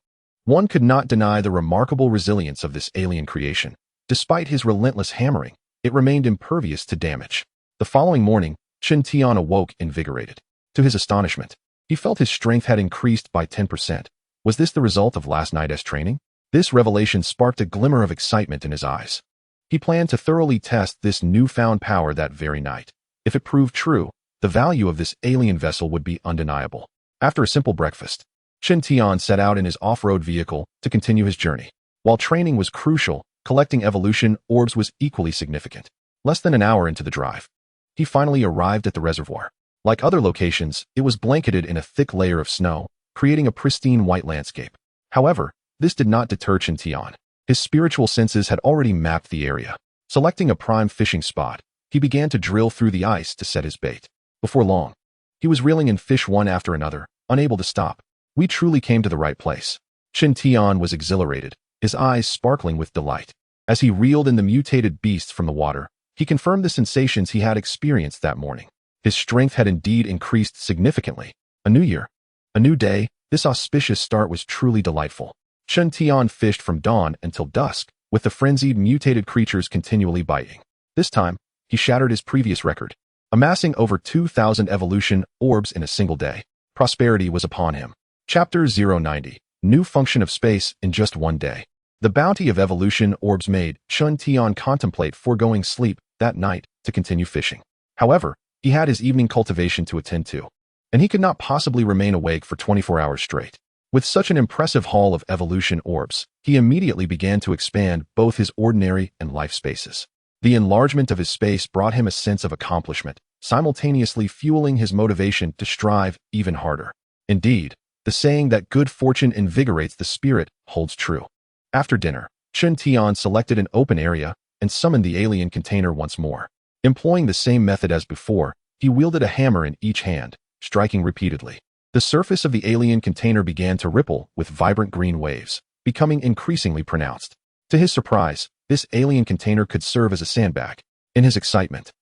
One could not deny the remarkable resilience of this alien creation. Despite his relentless hammering, it remained impervious to damage. The following morning, Qintian awoke invigorated. To his astonishment, he felt his strength had increased by 10%. Was this the result of last night's training? This revelation sparked a glimmer of excitement in his eyes. He planned to thoroughly test this newfound power that very night. If it proved true, the value of this alien vessel would be undeniable. After a simple breakfast, Qintian set out in his off-road vehicle to continue his journey. While training was crucial, collecting evolution orbs was equally significant. Less than an hour into the drive, he finally arrived at the reservoir. Like other locations, it was blanketed in a thick layer of snow, creating a pristine white landscape. However, this did not deter Qintian. His spiritual senses had already mapped the area. Selecting a prime fishing spot, he began to drill through the ice to set his bait. Before long, he was reeling in fish one after another, unable to stop. We truly came to the right place. Qintian was exhilarated, his eyes sparkling with delight. As he reeled in the mutated beasts from the water, he confirmed the sensations he had experienced that morning. His strength had indeed increased significantly. A new year, a new day, this auspicious start was truly delightful. Qintian fished from dawn until dusk, with the frenzied mutated creatures continually biting. This time, he shattered his previous record, amassing over 2,000 evolution orbs in a single day. Prosperity was upon him. Chapter 090. New function of space in just one day. The bounty of evolution orbs made Qintian contemplate foregoing sleep that night to continue fishing. However, he had his evening cultivation to attend to, and he could not possibly remain awake for 24 hours straight. With such an impressive haul of evolution orbs, he immediately began to expand both his ordinary and life spaces. The enlargement of his space brought him a sense of accomplishment, simultaneously fueling his motivation to strive even harder. Indeed, the saying that good fortune invigorates the spirit holds true. After dinner, Qintian selected an open area and summoned the alien container once more. Employing the same method as before, he wielded a hammer in each hand, striking repeatedly. The surface of the alien container began to ripple with vibrant green waves, becoming increasingly pronounced. To his surprise, this alien container could serve as a sandbag. In his excitement,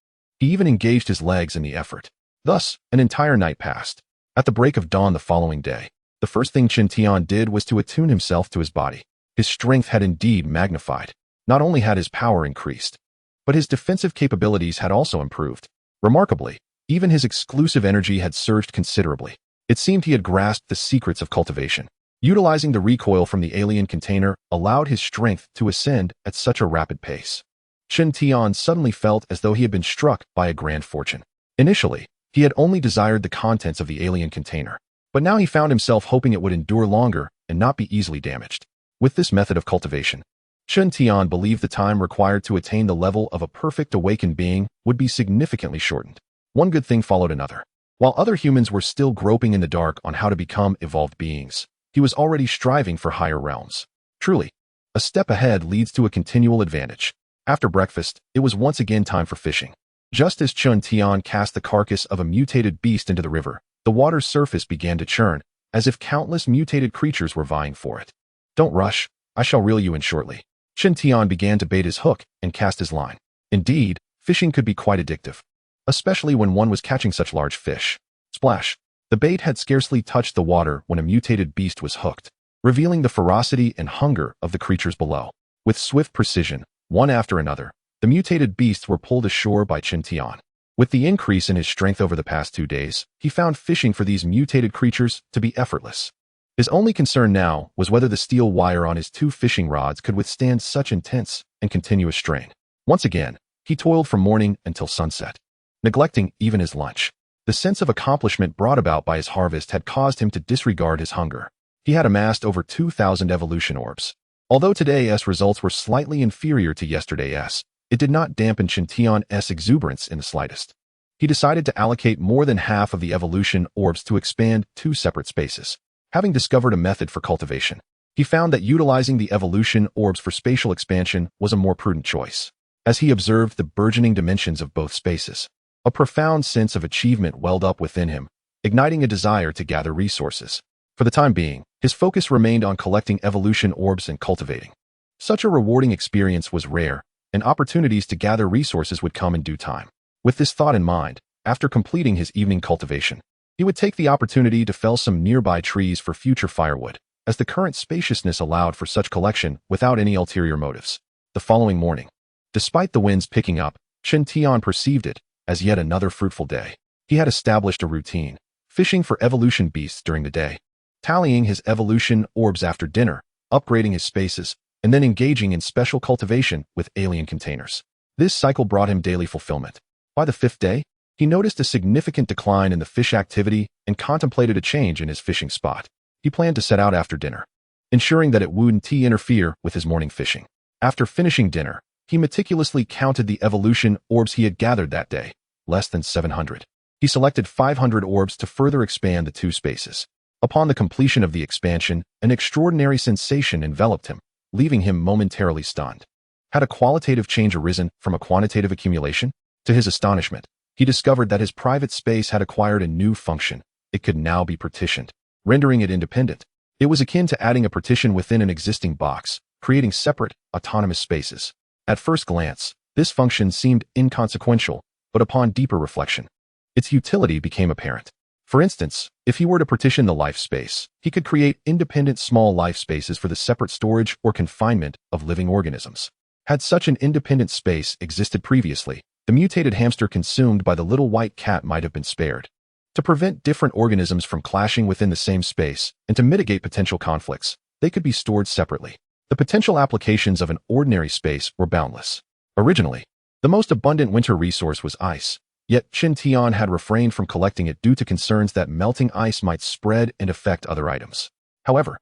he even engaged his legs in the effort. Thus, an entire night passed. At the break of dawn the following day, the first thing Qin Tian did was to attune himself to his body. His strength had indeed magnified. Not only had his power increased, but his defensive capabilities had also improved. Remarkably, even his exclusive energy had surged considerably. It seemed he had grasped the secrets of cultivation. Utilizing the recoil from the alien container allowed his strength to ascend at such a rapid pace. Qin Tian suddenly felt as though he had been struck by a grand fortune. Initially, he had only desired the contents of the alien container, but now he found himself hoping it would endure longer and not be easily damaged. With this method of cultivation, Qin Tian believed the time required to attain the level of a perfect awakened being would be significantly shortened. One good thing followed another. While other humans were still groping in the dark on how to become evolved beings, he was already striving for higher realms. Truly, a step ahead leads to a continual advantage. After breakfast, it was once again time for fishing. Just as Qin Tian cast the carcass of a mutated beast into the river, the water's surface began to churn, as if countless mutated creatures were vying for it. Don't rush, I shall reel you in shortly. Qin Tian began to bait his hook and cast his line. Indeed, fishing could be quite addictive, especially when one was catching such large fish. Splash! The bait had scarcely touched the water when a mutated beast was hooked, revealing the ferocity and hunger of the creatures below. With swift precision, one after another, the mutated beasts were pulled ashore by Qin Tian. With the increase in his strength over the past 2 days, he found fishing for these mutated creatures to be effortless. His only concern now was whether the steel wire on his 2 fishing rods could withstand such intense and continuous strain. Once again, he toiled from morning until sunset, neglecting even his lunch. The sense of accomplishment brought about by his harvest had caused him to disregard his hunger. He had amassed over 2,000 evolution orbs. Although today's results were slightly inferior to yesterday's, it did not dampen Qin Tian's exuberance in the slightest. He decided to allocate more than half of the evolution orbs to expand 2 separate spaces. Having discovered a method for cultivation, he found that utilizing the evolution orbs for spatial expansion was a more prudent choice. As he observed the burgeoning dimensions of both spaces, a profound sense of achievement welled up within him, igniting a desire to gather resources. For the time being, his focus remained on collecting evolution orbs and cultivating. Such a rewarding experience was rare, and opportunities to gather resources would come in due time. With this thought in mind, after completing his evening cultivation, he would take the opportunity to fell some nearby trees for future firewood, as the current spaciousness allowed for such collection without any ulterior motives. The following morning, despite the winds picking up, Qin Tian perceived it as yet another fruitful day. He had established a routine, fishing for evolution beasts during the day, tallying his evolution orbs after dinner, upgrading his spaces, and then engaging in special cultivation with alien containers. This cycle brought him daily fulfillment. By the 5th day, he noticed a significant decline in the fish activity and contemplated a change in his fishing spot. He planned to set out after dinner, ensuring that it wouldn't interfere with his morning fishing. After finishing dinner, he meticulously counted the evolution orbs he had gathered that day, less than 700. He selected 500 orbs to further expand the 2 spaces. Upon the completion of the expansion, an extraordinary sensation enveloped him, leaving him momentarily stunned. Had a qualitative change arisen from a quantitative accumulation? To his astonishment, he discovered that his private space had acquired a new function. It could now be partitioned, rendering it independent. It was akin to adding a partition within an existing box, creating separate, autonomous spaces. At first glance, this function seemed inconsequential, but upon deeper reflection, its utility became apparent. For instance, if he were to partition the life space, he could create independent small life spaces for the separate storage or confinement of living organisms. Had such an independent space existed previously, the mutated hamster consumed by the little white cat might have been spared. To prevent different organisms from clashing within the same space and to mitigate potential conflicts, they could be stored separately. The potential applications of an ordinary space were boundless. Originally, the most abundant winter resource was ice, yet Qin Tian had refrained from collecting it due to concerns that melting ice might spread and affect other items. However,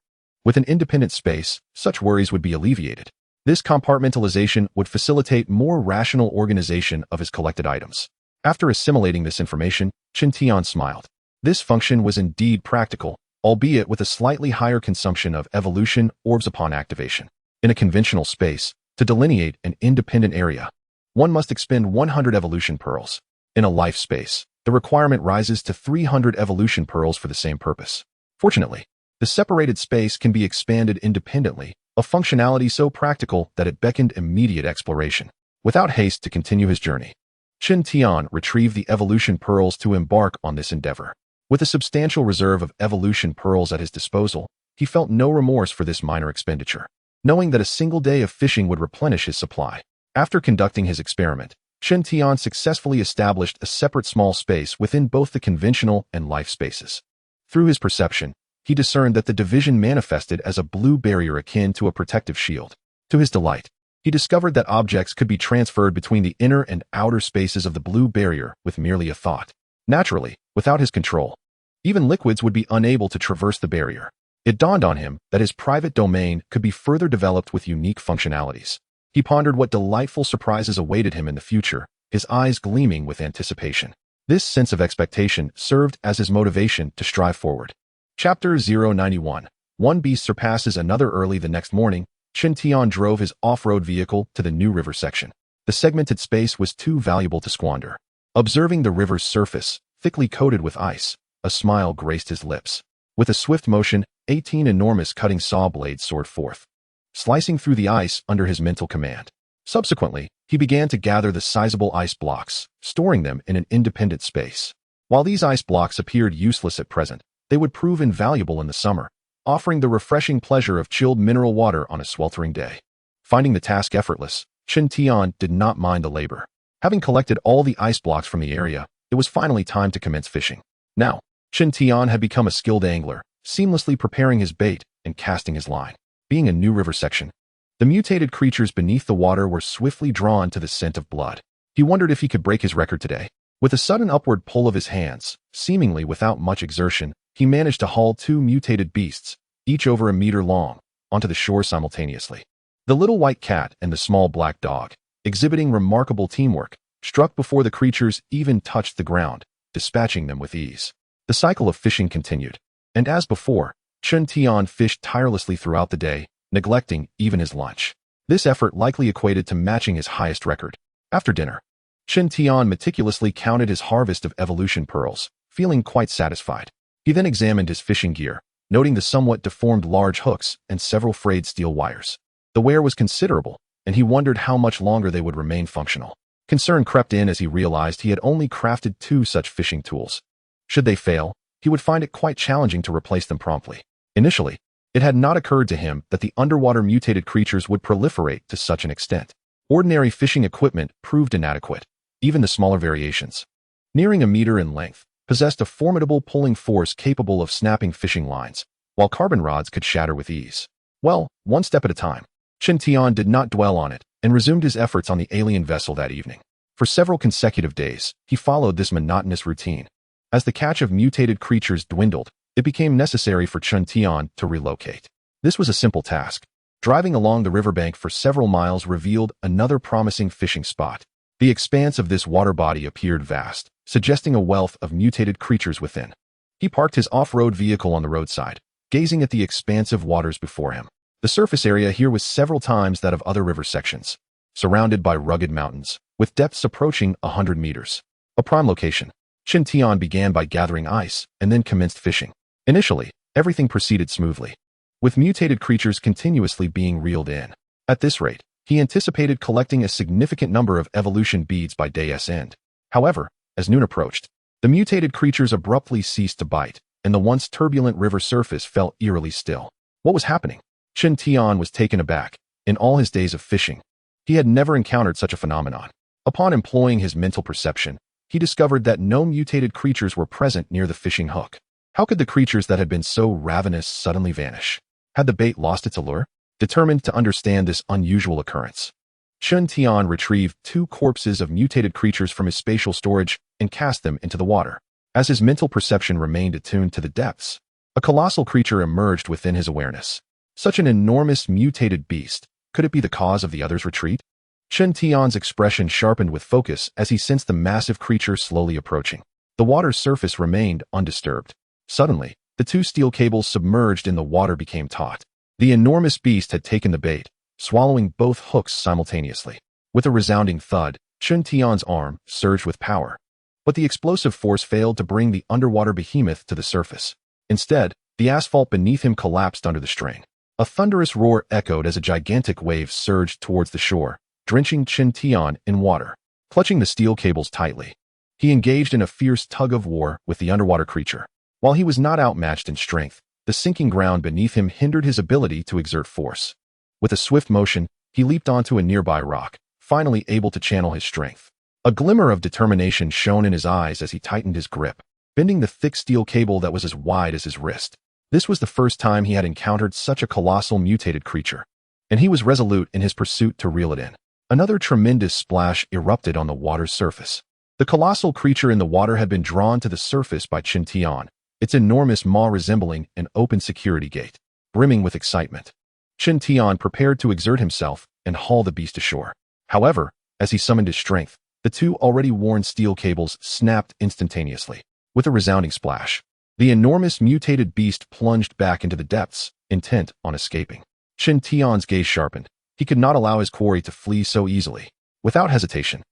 with an independent space, such worries would be alleviated. This compartmentalization would facilitate more rational organization of his collected items. After assimilating this information, Qin Tian smiled. This function was indeed practical, albeit with a slightly higher consumption of evolution orbs upon activation. In a conventional space, to delineate an independent area, one must expend 100 evolution pearls. In a life space, the requirement rises to 300 evolution pearls for the same purpose. Fortunately, the separated space can be expanded independently, a functionality so practical that it beckoned immediate exploration. Without haste to continue his journey, Chen Tian retrieved the evolution pearls to embark on this endeavor. With a substantial reserve of evolution pearls at his disposal, he felt no remorse for this minor expenditure, knowing that a single day of fishing would replenish his supply. After conducting his experiment, Chen Tian successfully established a separate small space within both the conventional and life spaces. Through his perception, he discerned that the division manifested as a blue barrier akin to a protective shield. To his delight, he discovered that objects could be transferred between the inner and outer spaces of the blue barrier with merely a thought. Naturally, without his control, even liquids would be unable to traverse the barrier. It dawned on him that his private domain could be further developed with unique functionalities. He pondered what delightful surprises awaited him in the future, his eyes gleaming with anticipation. This sense of expectation served as his motivation to strive forward. Chapter 091. One beast surpasses another. Early the next morning, Chen Tian drove his off-road vehicle to the new river section. The segmented space was too valuable to squander. Observing the river's surface, thickly coated with ice, a smile graced his lips. With a swift motion, 18 enormous cutting saw blades soared forth, slicing through the ice under his mental command. Subsequently, he began to gather the sizable ice blocks, storing them in an independent space. While these ice blocks appeared useless at present, they would prove invaluable in the summer, offering the refreshing pleasure of chilled mineral water on a sweltering day. Finding the task effortless, Chen Tian did not mind the labor. Having collected all the ice blocks from the area, it was finally time to commence fishing. Now, Chen Tian had become a skilled angler, seamlessly preparing his bait and casting his line. Being a new river section, the mutated creatures beneath the water were swiftly drawn to the scent of blood. He wondered if he could break his record today. With a sudden upward pull of his hands, seemingly without much exertion, he managed to haul two mutated beasts, each over a meter long, onto the shore simultaneously. The little white cat and the small black dog, exhibiting remarkable teamwork, struck before the creatures even touched the ground, dispatching them with ease. The cycle of fishing continued, and as before, Chen Tian fished tirelessly throughout the day, neglecting even his lunch. This effort likely equated to matching his highest record. After dinner, Chen Tian meticulously counted his harvest of evolution pearls, feeling quite satisfied. He then examined his fishing gear, noting the somewhat deformed large hooks and several frayed steel wires. The wear was considerable, and he wondered how much longer they would remain functional. Concern crept in as he realized he had only crafted 2 such fishing tools. Should they fail, he would find it quite challenging to replace them promptly. Initially, it had not occurred to him that the underwater mutated creatures would proliferate to such an extent. Ordinary fishing equipment proved inadequate. Even the smaller variations, nearing a meter in length, possessed a formidable pulling force capable of snapping fishing lines, while carbon rods could shatter with ease. Well, one step at a time. Chen Tian did not dwell on it and resumed his efforts on the alien vessel that evening. For several consecutive days, he followed this monotonous routine. As the catch of mutated creatures dwindled, it became necessary for Chen Tian to relocate. This was a simple task. Driving along the riverbank for several miles revealed another promising fishing spot. The expanse of this water body appeared vast, suggesting a wealth of mutated creatures within. He parked his off-road vehicle on the roadside, gazing at the expansive waters before him. The surface area here was several times that of other river sections, surrounded by rugged mountains, with depths approaching 100 meters. A prime location. Chen Tian began by gathering ice and then commenced fishing. Initially, everything proceeded smoothly, with mutated creatures continuously being reeled in. At this rate, he anticipated collecting a significant number of evolution beads by day's end. However, as noon approached, the mutated creatures abruptly ceased to bite, and the once turbulent river surface felt eerily still. What was happening? Chen Tian was taken aback. In all his days of fishing, he had never encountered such a phenomenon. Upon employing his mental perception, he discovered that no mutated creatures were present near the fishing hook. How could the creatures that had been so ravenous suddenly vanish? Had the bait lost its allure? Determined to understand this unusual occurrence, Chen Tian retrieved 2 corpses of mutated creatures from his spatial storage and cast them into the water. As his mental perception remained attuned to the depths, a colossal creature emerged within his awareness. Such an enormous mutated beast, could it be the cause of the other's retreat? Chen Tian's expression sharpened with focus as he sensed the massive creature slowly approaching. The water's surface remained undisturbed. Suddenly, the 2 steel cables submerged in the water became taut. The enormous beast had taken the bait, swallowing both hooks simultaneously. With a resounding thud, Chen Tian's arm surged with power. But the explosive force failed to bring the underwater behemoth to the surface. Instead, the asphalt beneath him collapsed under the strain. A thunderous roar echoed as a gigantic wave surged towards the shore, drenching Qin Tian in water. Clutching the steel cables tightly, he engaged in a fierce tug-of-war with the underwater creature. While he was not outmatched in strength, the sinking ground beneath him hindered his ability to exert force. With a swift motion, he leaped onto a nearby rock, finally able to channel his strength. A glimmer of determination shone in his eyes as he tightened his grip, bending the thick steel cable that was as wide as his wrist. This was the first time he had encountered such a colossal mutated creature, and he was resolute in his pursuit to reel it in. Another tremendous splash erupted on the water's surface. The colossal creature in the water had been drawn to the surface by Qin Tian, its enormous maw resembling an open security gate. Brimming with excitement, Qin Tian prepared to exert himself and haul the beast ashore. However, as he summoned his strength, the two already worn steel cables snapped instantaneously. With a resounding splash, the enormous mutated beast plunged back into the depths, intent on escaping. Qin Tian's gaze sharpened. He could not allow his quarry to flee so easily. Without hesitation,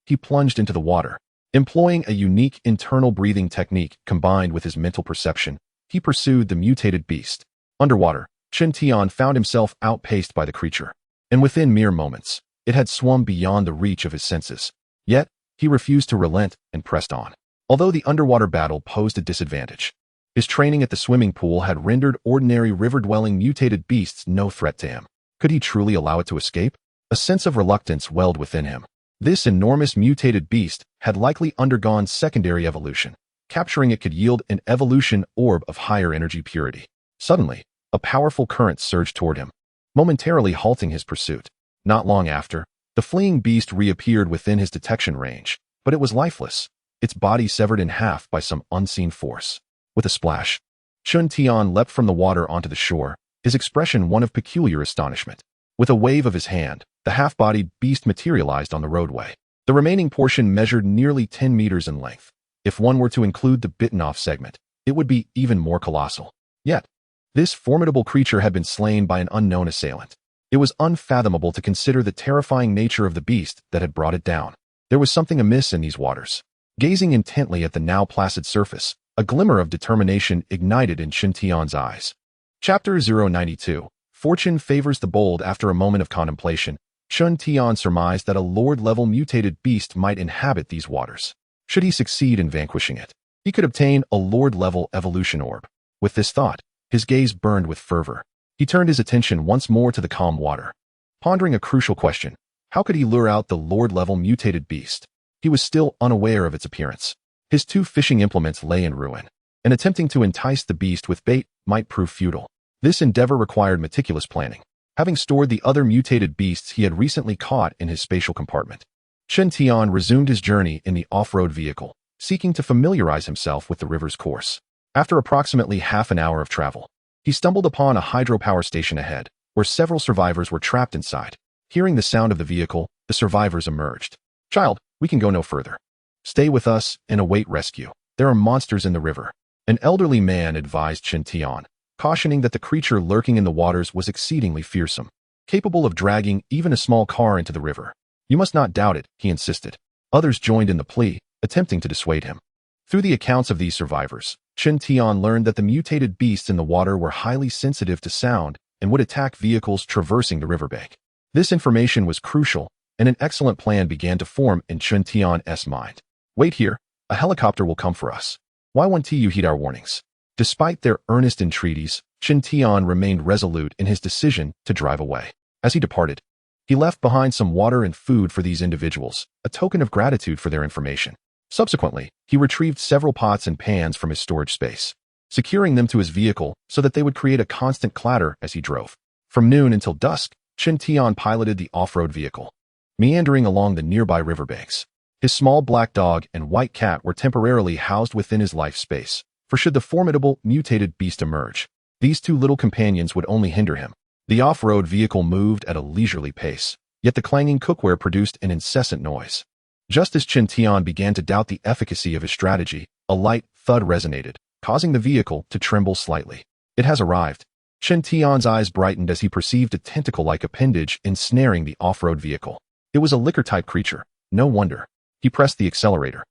he plunged into the water. Employing a unique internal breathing technique combined with his mental perception, he pursued the mutated beast. Underwater, Qin Tian found himself outpaced by the creature, and within mere moments, it had swum beyond the reach of his senses. Yet, he refused to relent and pressed on. Although the underwater battle posed a disadvantage, his training at the swimming pool had rendered ordinary river-dwelling mutated beasts no threat to him. Could he truly allow it to escape? A sense of reluctance welled within him. This enormous mutated beast had likely undergone secondary evolution. Capturing it could yield an evolution orb of higher energy purity. Suddenly, a powerful current surged toward him, momentarily halting his pursuit. Not long after, the fleeing beast reappeared within his detection range, but it was lifeless, its body severed in half by some unseen force. With a splash, Qin Tian leapt from the water onto the shore, his expression one of peculiar astonishment. With a wave of his hand, the half-bodied beast materialized on the roadway. The remaining portion measured nearly 10 meters in length. If one were to include the bitten-off segment, it would be even more colossal. Yet, this formidable creature had been slain by an unknown assailant. It was unfathomable to consider the terrifying nature of the beast that had brought it down. There was something amiss in these waters. Gazing intently at the now placid surface, a glimmer of determination ignited in Qin Tian's eyes. Chapter 092. Fortune favors the bold. After a moment of contemplation, Qin Tian surmised that a lord-level mutated beast might inhabit these waters. Should he succeed in vanquishing it, he could obtain a lord-level evolution orb. With this thought, his gaze burned with fervor. He turned his attention once more to the calm water. Pondering a crucial question, how could he lure out the lord-level mutated beast? He was still unaware of its appearance. His two fishing implements lay in ruin, and attempting to entice the beast with bait might prove futile. This endeavor required meticulous planning. Having stored the other mutated beasts he had recently caught in his spatial compartment, Qin Tian resumed his journey in the off-road vehicle, seeking to familiarize himself with the river's course. After approximately half an hour of travel, he stumbled upon a hydropower station ahead, where several survivors were trapped inside. Hearing the sound of the vehicle, the survivors emerged. "Child, we can go no further. Stay with us and await rescue. There are monsters in the river," an elderly man advised Qin Tian, cautioning that the creature lurking in the waters was exceedingly fearsome, capable of dragging even a small car into the river. "You must not doubt it," he insisted. Others joined in the plea, attempting to dissuade him. Through the accounts of these survivors, Qin Tian learned that the mutated beasts in the water were highly sensitive to sound and would attack vehicles traversing the riverbank. This information was crucial, and an excellent plan began to form in Qin Tian's mind. "Wait here, a helicopter will come for us. Why won't you heed our warnings?" Despite their earnest entreaties, Qin Tian remained resolute in his decision to drive away. As he departed, he left behind some water and food for these individuals, a token of gratitude for their information. Subsequently, he retrieved several pots and pans from his storage space, securing them to his vehicle so that they would create a constant clatter as he drove. From noon until dusk, Qin Tian piloted the off-road vehicle, meandering along the nearby riverbanks. His small black dog and white cat were temporarily housed within his life space, for should the formidable mutated beast emerge, these two little companions would only hinder him. The off-road vehicle moved at a leisurely pace, yet the clanging cookware produced an incessant noise. Just as Qin Tian began to doubt the efficacy of his strategy, a light thud resonated, causing the vehicle to tremble slightly. "It has arrived." Qin Tian's eyes brightened as he perceived a tentacle-like appendage ensnaring the off-road vehicle. It was a liquor-type creature. No wonder. He pressed the accelerator,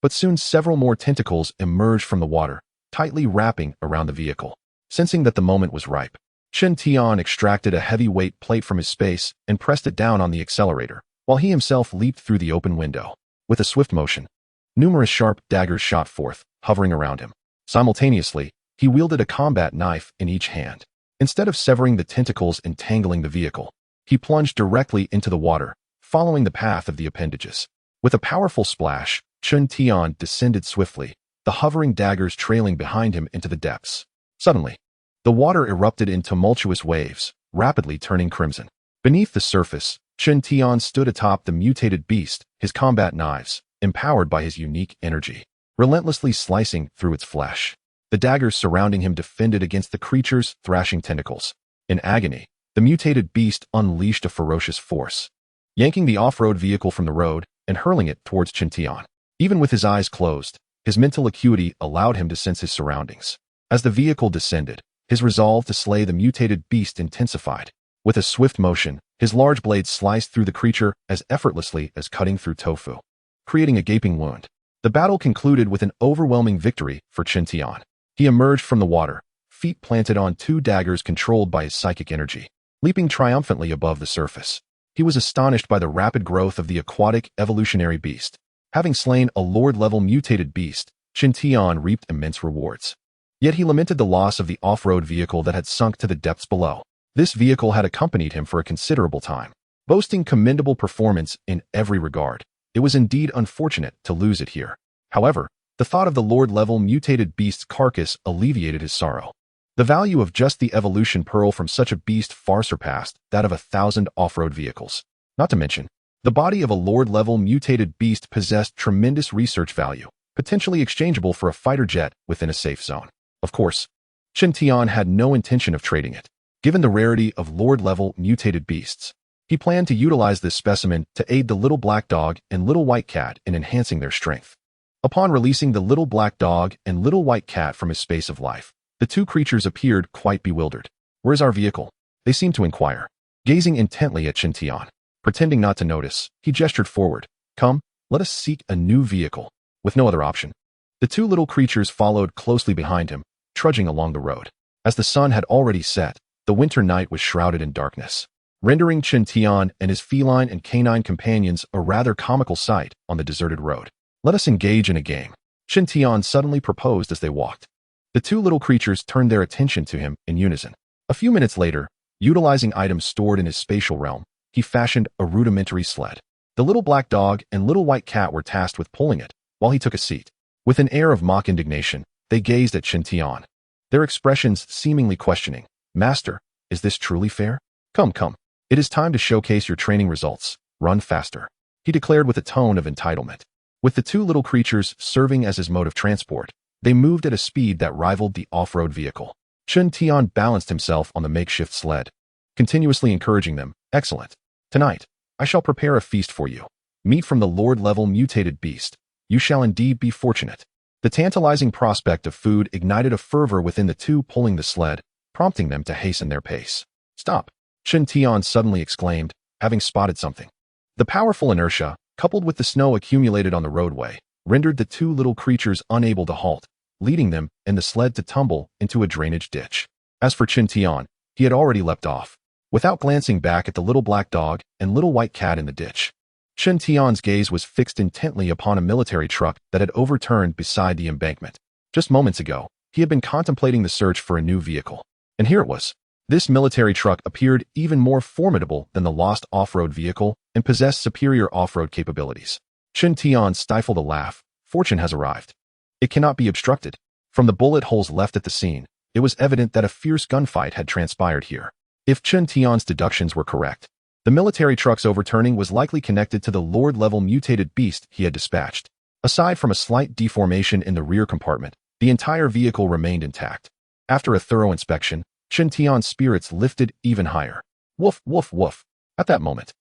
But soon several more tentacles emerged from the water, tightly wrapping around the vehicle. Sensing that the moment was ripe, Chen Tian extracted a heavy-weight plate from his space and pressed it down on the accelerator, while he himself leaped through the open window. With a swift motion, numerous sharp daggers shot forth, hovering around him. Simultaneously, he wielded a combat knife in each hand. Instead of severing the tentacles entangling the vehicle, he plunged directly into the water, following the path of the appendages. With a powerful splash, Chen Tian descended swiftly, the hovering daggers trailing behind him into the depths. Suddenly, the water erupted in tumultuous waves, rapidly turning crimson. Beneath the surface, Chen Tian stood atop the mutated beast, his combat knives, empowered by his unique energy, relentlessly slicing through its flesh. The daggers surrounding him defended against the creature's thrashing tentacles. In agony, the mutated beast unleashed a ferocious force, yanking the off-road vehicle from the road and hurling it towards Chen Tian. Even with his eyes closed, his mental acuity allowed him to sense his surroundings. As the vehicle descended, his resolve to slay the mutated beast intensified. With a swift motion, his large blade sliced through the creature as effortlessly as cutting through tofu, creating a gaping wound. The battle concluded with an overwhelming victory for Chen Tian. He emerged from the water, feet planted on two daggers controlled by his psychic energy, leaping triumphantly above the surface. He was astonished by the rapid growth of the aquatic evolutionary beast. Having slain a Lord-level mutated beast, Chen Tian reaped immense rewards. Yet he lamented the loss of the off-road vehicle that had sunk to the depths below. This vehicle had accompanied him for a considerable time, boasting commendable performance in every regard. It was indeed unfortunate to lose it here. However, the thought of the Lord-level mutated beast's carcass alleviated his sorrow. The value of just the evolution pearl from such a beast far surpassed that of 1,000 off-road vehicles. Not to mention, the body of a Lord-level mutated beast possessed tremendous research value, potentially exchangeable for a fighter jet within a safe zone. Of course, Chen Tian had no intention of trading it. Given the rarity of Lord-level mutated beasts, he planned to utilize this specimen to aid the little black dog and little white cat in enhancing their strength. Upon releasing the little black dog and little white cat from his space of life, the two creatures appeared quite bewildered. "Where's our vehicle?" they seemed to inquire. Gazing intently at Chen Tian, pretending not to notice, he gestured forward. "Come, let us seek a new vehicle." With no other option, the two little creatures followed closely behind him, trudging along the road. As the sun had already set, the winter night was shrouded in darkness, rendering Chen Tian and his feline and canine companions a rather comical sight on the deserted road. "Let us engage in a game," Chen Tian suddenly proposed as they walked. The two little creatures turned their attention to him in unison. A few minutes later, utilizing items stored in his spatial realm, he fashioned a rudimentary sled. The little black dog and little white cat were tasked with pulling it, while he took a seat. With an air of mock indignation, they gazed at Chen Tian, their expressions seemingly questioning. "Master, is this truly fair? Come, come. It is time to showcase your training results. Run faster," he declared with a tone of entitlement. With the two little creatures serving as his mode of transport, they moved at a speed that rivaled the off-road vehicle. Chen Tian balanced himself on the makeshift sled, continuously encouraging them. "Excellent. Tonight, I shall prepare a feast for you. Meat from the Lord-level mutated beast. You shall indeed be fortunate." The tantalizing prospect of food ignited a fervor within the two pulling the sled, prompting them to hasten their pace. "Stop!" Chen Tian suddenly exclaimed, having spotted something. The powerful inertia, coupled with the snow accumulated on the roadway, rendered the two little creatures unable to halt, leading them and the sled to tumble into a drainage ditch. As for Chen Tian, he had already leapt off, without glancing back at the little black dog and little white cat in the ditch. Chen Tian's gaze was fixed intently upon a military truck that had overturned beside the embankment. Just moments ago, he had been contemplating the search for a new vehicle. And here it was. This military truck appeared even more formidable than the lost off-road vehicle and possessed superior off-road capabilities. Chen Tian stifled a laugh. "Fortune has arrived. It cannot be obstructed." From the bullet holes left at the scene, it was evident that a fierce gunfight had transpired here. If Chen Tian's deductions were correct, the military truck's overturning was likely connected to the Lord-level mutated beast he had dispatched. Aside from a slight deformation in the rear compartment, the entire vehicle remained intact. After a thorough inspection, Chen Tian's spirits lifted even higher. Woof, woof, woof. At that moment,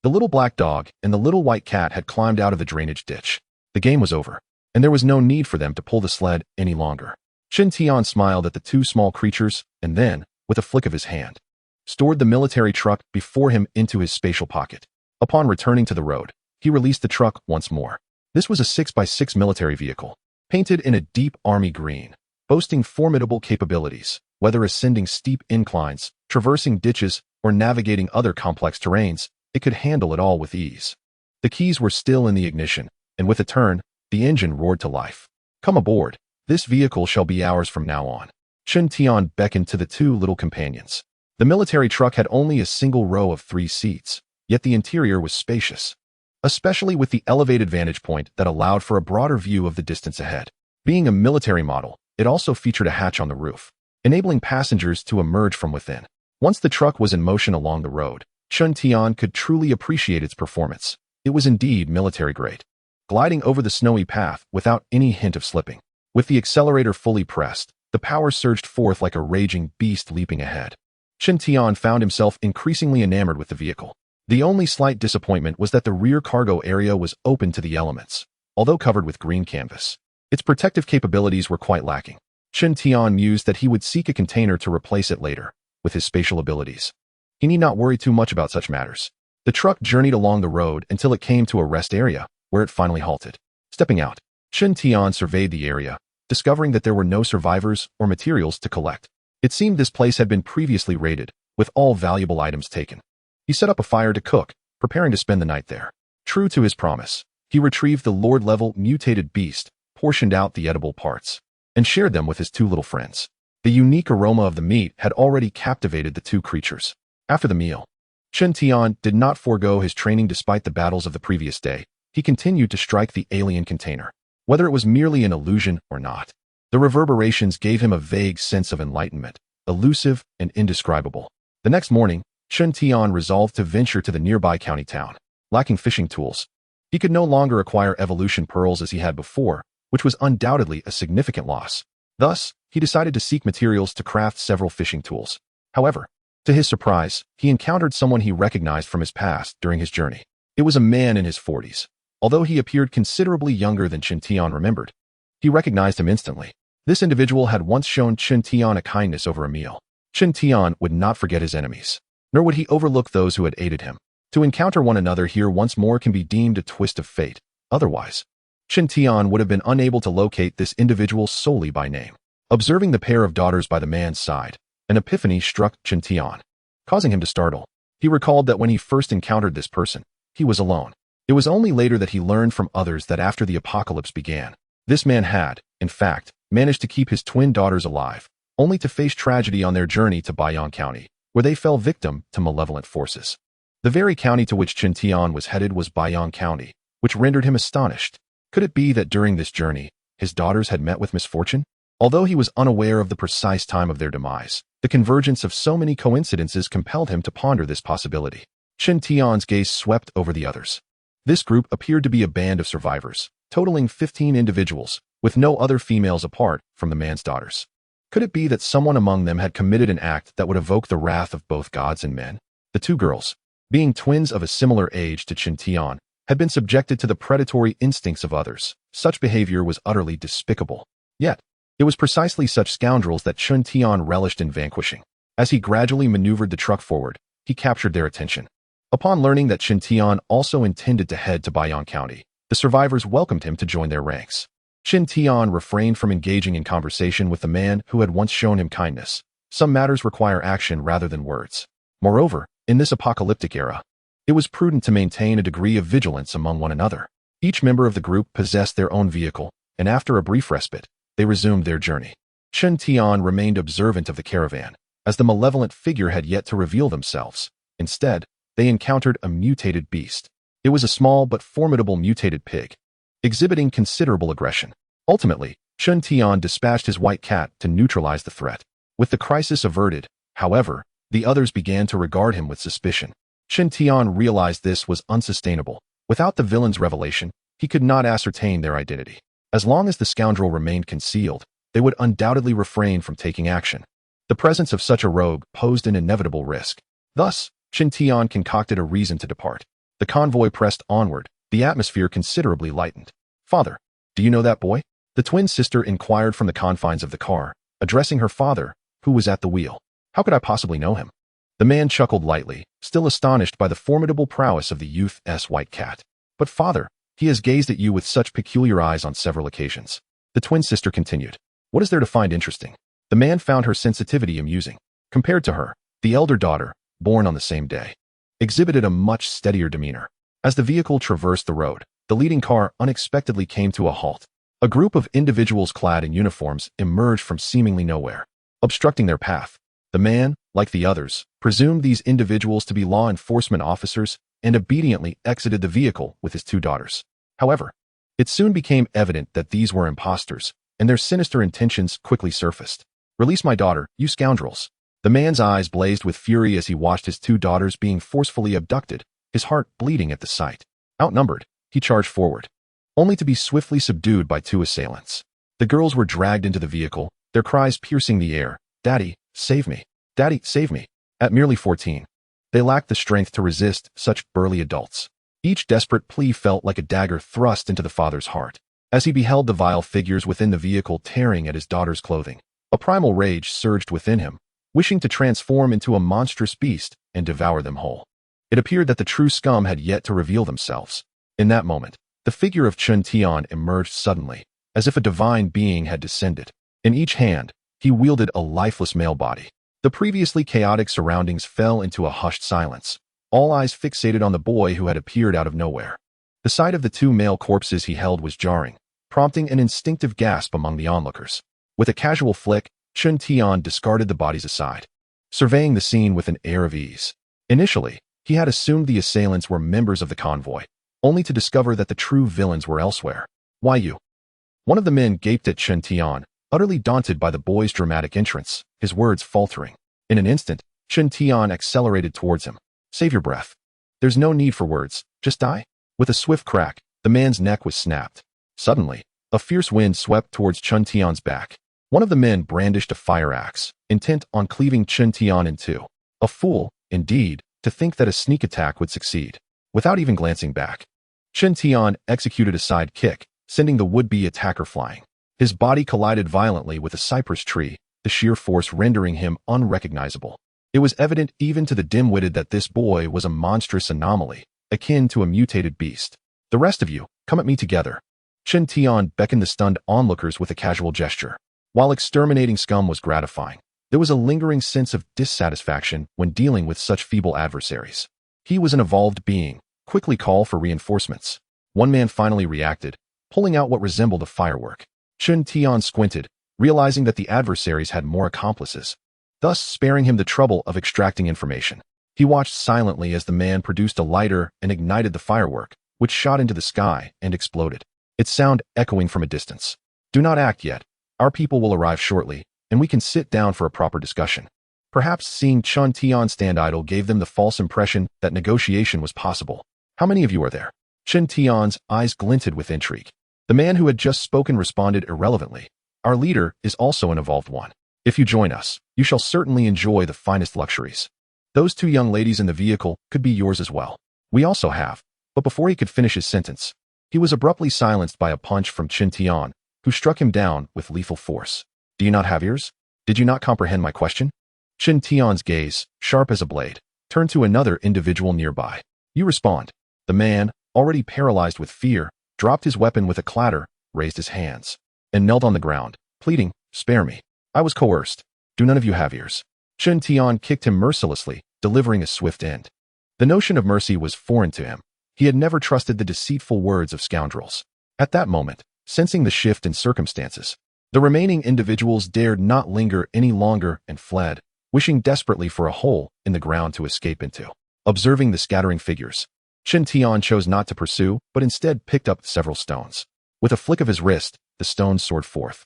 the little black dog and the little white cat had climbed out of the drainage ditch. The game was over, and there was no need for them to pull the sled any longer. Chen Tian smiled at the two small creatures and then, with a flick of his hand, stored the military truck before him into his spatial pocket. Upon returning to the road, he released the truck once more. This was a 6x6 military vehicle, painted in a deep army green, boasting formidable capabilities, whether ascending steep inclines, traversing ditches, or navigating other complex terrains. It could handle it all with ease. The keys were still in the ignition, and with a turn, the engine roared to life. "Come aboard. This vehicle shall be ours from now on." Chen Tian beckoned to the two little companions. The military truck had only a single row of 3 seats, yet the interior was spacious, especially with the elevated vantage point that allowed for a broader view of the distance ahead. Being a military model, it also featured a hatch on the roof, enabling passengers to emerge from within. Once the truck was in motion along the road, Chen Tian could truly appreciate its performance. It was indeed military-grade, gliding over the snowy path without any hint of slipping. With the accelerator fully pressed, the power surged forth like a raging beast leaping ahead. Chen Tian found himself increasingly enamored with the vehicle. The only slight disappointment was that the rear cargo area was open to the elements, although covered with green canvas. Its protective capabilities were quite lacking. Chen Tian mused that he would seek a container to replace it later, with his spatial abilities. He need not worry too much about such matters. The truck journeyed along the road until it came to a rest area, where it finally halted. Stepping out, Chen Tian surveyed the area, discovering that there were no survivors or materials to collect. It seemed this place had been previously raided, with all valuable items taken. He set up a fire to cook, preparing to spend the night there. True to his promise, he retrieved the Lord-level mutated beast, portioned out the edible parts, and shared them with his 2 little friends. The unique aroma of the meat had already captivated the 2 creatures. After the meal, Chen Tian did not forego his training despite the battles of the previous day. He continued to strike the alien container. Whether it was merely an illusion or not, the reverberations gave him a vague sense of enlightenment, elusive and indescribable. The next morning, Chen Tian resolved to venture to the nearby county town. Lacking fishing tools, he could no longer acquire evolution pearls as he had before, which was undoubtedly a significant loss. Thus, he decided to seek materials to craft several fishing tools. However, to his surprise, he encountered someone he recognized from his past during his journey. It was a man in his 40s. Although he appeared considerably younger than Chen Tian remembered, he recognized him instantly. This individual had once shown Chen Tian a kindness over a meal. Chen Tian would not forget his enemies, nor would he overlook those who had aided him. To encounter one another here once more can be deemed a twist of fate. Otherwise, Chen Tian would have been unable to locate this individual solely by name. Observing the pair of daughters by the man's side, an epiphany struck Chen Tian, causing him to startle. He recalled that when he first encountered this person, he was alone. It was only later that he learned from others that after the apocalypse began, this man had, in fact, managed to keep his twin daughters alive, only to face tragedy on their journey to Baiyang County, where they fell victim to malevolent forces. The very county to which Chen Tian was headed was Baiyang County, which rendered him astonished. Could it be that during this journey, his daughters had met with misfortune? Although he was unaware of the precise time of their demise, the convergence of so many coincidences compelled him to ponder this possibility. Chen Tian's gaze swept over the others. This group appeared to be a band of survivors, totaling 15 individuals, with no other females apart from the man's daughters. Could it be that someone among them had committed an act that would evoke the wrath of both gods and men? The 2 girls, being twins of a similar age to Chen Tian, had been subjected to the predatory instincts of others. Such behavior was utterly despicable. Yet, it was precisely such scoundrels that Chen Tian relished in vanquishing. As he gradually maneuvered the truck forward, he captured their attention. Upon learning that Chen Tian also intended to head to Baiyang County, the survivors welcomed him to join their ranks. Chen Tian refrained from engaging in conversation with the man who had once shown him kindness. Some matters require action rather than words. Moreover, in this apocalyptic era, it was prudent to maintain a degree of vigilance among one another. Each member of the group possessed their own vehicle, and after a brief respite, they resumed their journey. Chen Tian remained observant of the caravan, as the malevolent figure had yet to reveal themselves. Instead, they encountered a mutated beast. It was a small but formidable mutated pig, exhibiting considerable aggression. Ultimately, Chen Tian dispatched his white cat to neutralize the threat. With the crisis averted, however, the others began to regard him with suspicion. Chen Tian realized this was unsustainable. Without the villain's revelation, he could not ascertain their identity. As long as the scoundrel remained concealed, they would undoubtedly refrain from taking action. The presence of such a rogue posed an inevitable risk. Thus, Chen Tian concocted a reason to depart. The convoy pressed onward, the atmosphere considerably lightened. "Father, do you know that boy?" The twin sister inquired from the confines of the car, addressing her father, who was at the wheel. "How could I possibly know him?" The man chuckled lightly, still astonished by the formidable prowess of the youth's white cat. "But father, He has gazed at you with such peculiar eyes on several occasions. The twin sister continued. What is there to find interesting? The man found her sensitivity amusing. Compared to her, the elder daughter, born on the same day, exhibited a much steadier demeanor. As the vehicle traversed the road, the leading car unexpectedly came to a halt. A group of individuals clad in uniforms emerged from seemingly nowhere, obstructing their path. The man, like the others, presumed these individuals to be law enforcement officers and obediently exited the vehicle with his two daughters. However, it soon became evident that these were impostors, and their sinister intentions quickly surfaced. Release my daughter, you scoundrels. The man's eyes blazed with fury as he watched his two daughters being forcefully abducted, his heart bleeding at the sight. Outnumbered, he charged forward, only to be swiftly subdued by two assailants. The girls were dragged into the vehicle, their cries piercing the air. Daddy, save me. Daddy, save me. At merely 14, they lacked the strength to resist such burly adults. Each desperate plea felt like a dagger thrust into the father's heart. As he beheld the vile figures within the vehicle tearing at his daughter's clothing, a primal rage surged within him, wishing to transform into a monstrous beast and devour them whole. It appeared that the true scum had yet to reveal themselves. In that moment, the figure of Chun Tian emerged suddenly, as if a divine being had descended. In each hand, he wielded a lifeless male body. The previously chaotic surroundings fell into a hushed silence, all eyes fixated on the boy who had appeared out of nowhere. The sight of the two male corpses he held was jarring, prompting an instinctive gasp among the onlookers. With a casual flick, Chun Tian discarded the bodies aside, surveying the scene with an air of ease. Initially, he had assumed the assailants were members of the convoy, only to discover that the true villains were elsewhere. Why you? One of the men gaped at Chun Tian, utterly daunted by the boy's dramatic entrance, his words faltering. In an instant, Chun Tian accelerated towards him. Save your breath. There's no need for words, just die. With a swift crack, the man's neck was snapped. Suddenly, a fierce wind swept towards Chun Tian's back. One of the men brandished a fire axe, intent on cleaving Chun Tian in two. A fool, indeed, to think that a sneak attack would succeed. Without even glancing back, Chun Tian executed a side kick, sending the would-be attacker flying. His body collided violently with a cypress tree, the sheer force rendering him unrecognizable. It was evident even to the dim-witted that this boy was a monstrous anomaly, akin to a mutated beast. The rest of you, come at me together. Chun Tian beckoned the stunned onlookers with a casual gesture. While exterminating scum was gratifying, there was a lingering sense of dissatisfaction when dealing with such feeble adversaries. He was an evolved being. Quickly call for reinforcements. One man finally reacted, pulling out what resembled a firework. Chun Tian squinted, realizing that the adversaries had more accomplices, thus sparing him the trouble of extracting information. He watched silently as the man produced a lighter and ignited the firework, which shot into the sky and exploded, its sound echoing from a distance. Do not act yet. Our people will arrive shortly, and we can sit down for a proper discussion. Perhaps seeing Chun Tian stand idle gave them the false impression that negotiation was possible. How many of you are there? Chun Tian's eyes glinted with intrigue. The man who had just spoken responded irrelevantly. Our leader is also an evolved one. If you join us, you shall certainly enjoy the finest luxuries. Those two young ladies in the vehicle could be yours as well. We also have. But before he could finish his sentence, he was abruptly silenced by a punch from Chun Tian, who struck him down with lethal force. Do you not have ears? Did you not comprehend my question? Chun Tian's gaze, sharp as a blade, turned to another individual nearby. You respond. The man, already paralyzed with fear, dropped his weapon with a clatter, raised his hands, and knelt on the ground, pleading, spare me. I was coerced. Do none of you have ears? Chun Tian kicked him mercilessly, delivering a swift end. The notion of mercy was foreign to him. He had never trusted the deceitful words of scoundrels. At that moment, sensing the shift in circumstances, the remaining individuals dared not linger any longer and fled, wishing desperately for a hole in the ground to escape into. Observing the scattering figures, Chun Tian chose not to pursue, but instead picked up several stones. With a flick of his wrist, the stones soared forth,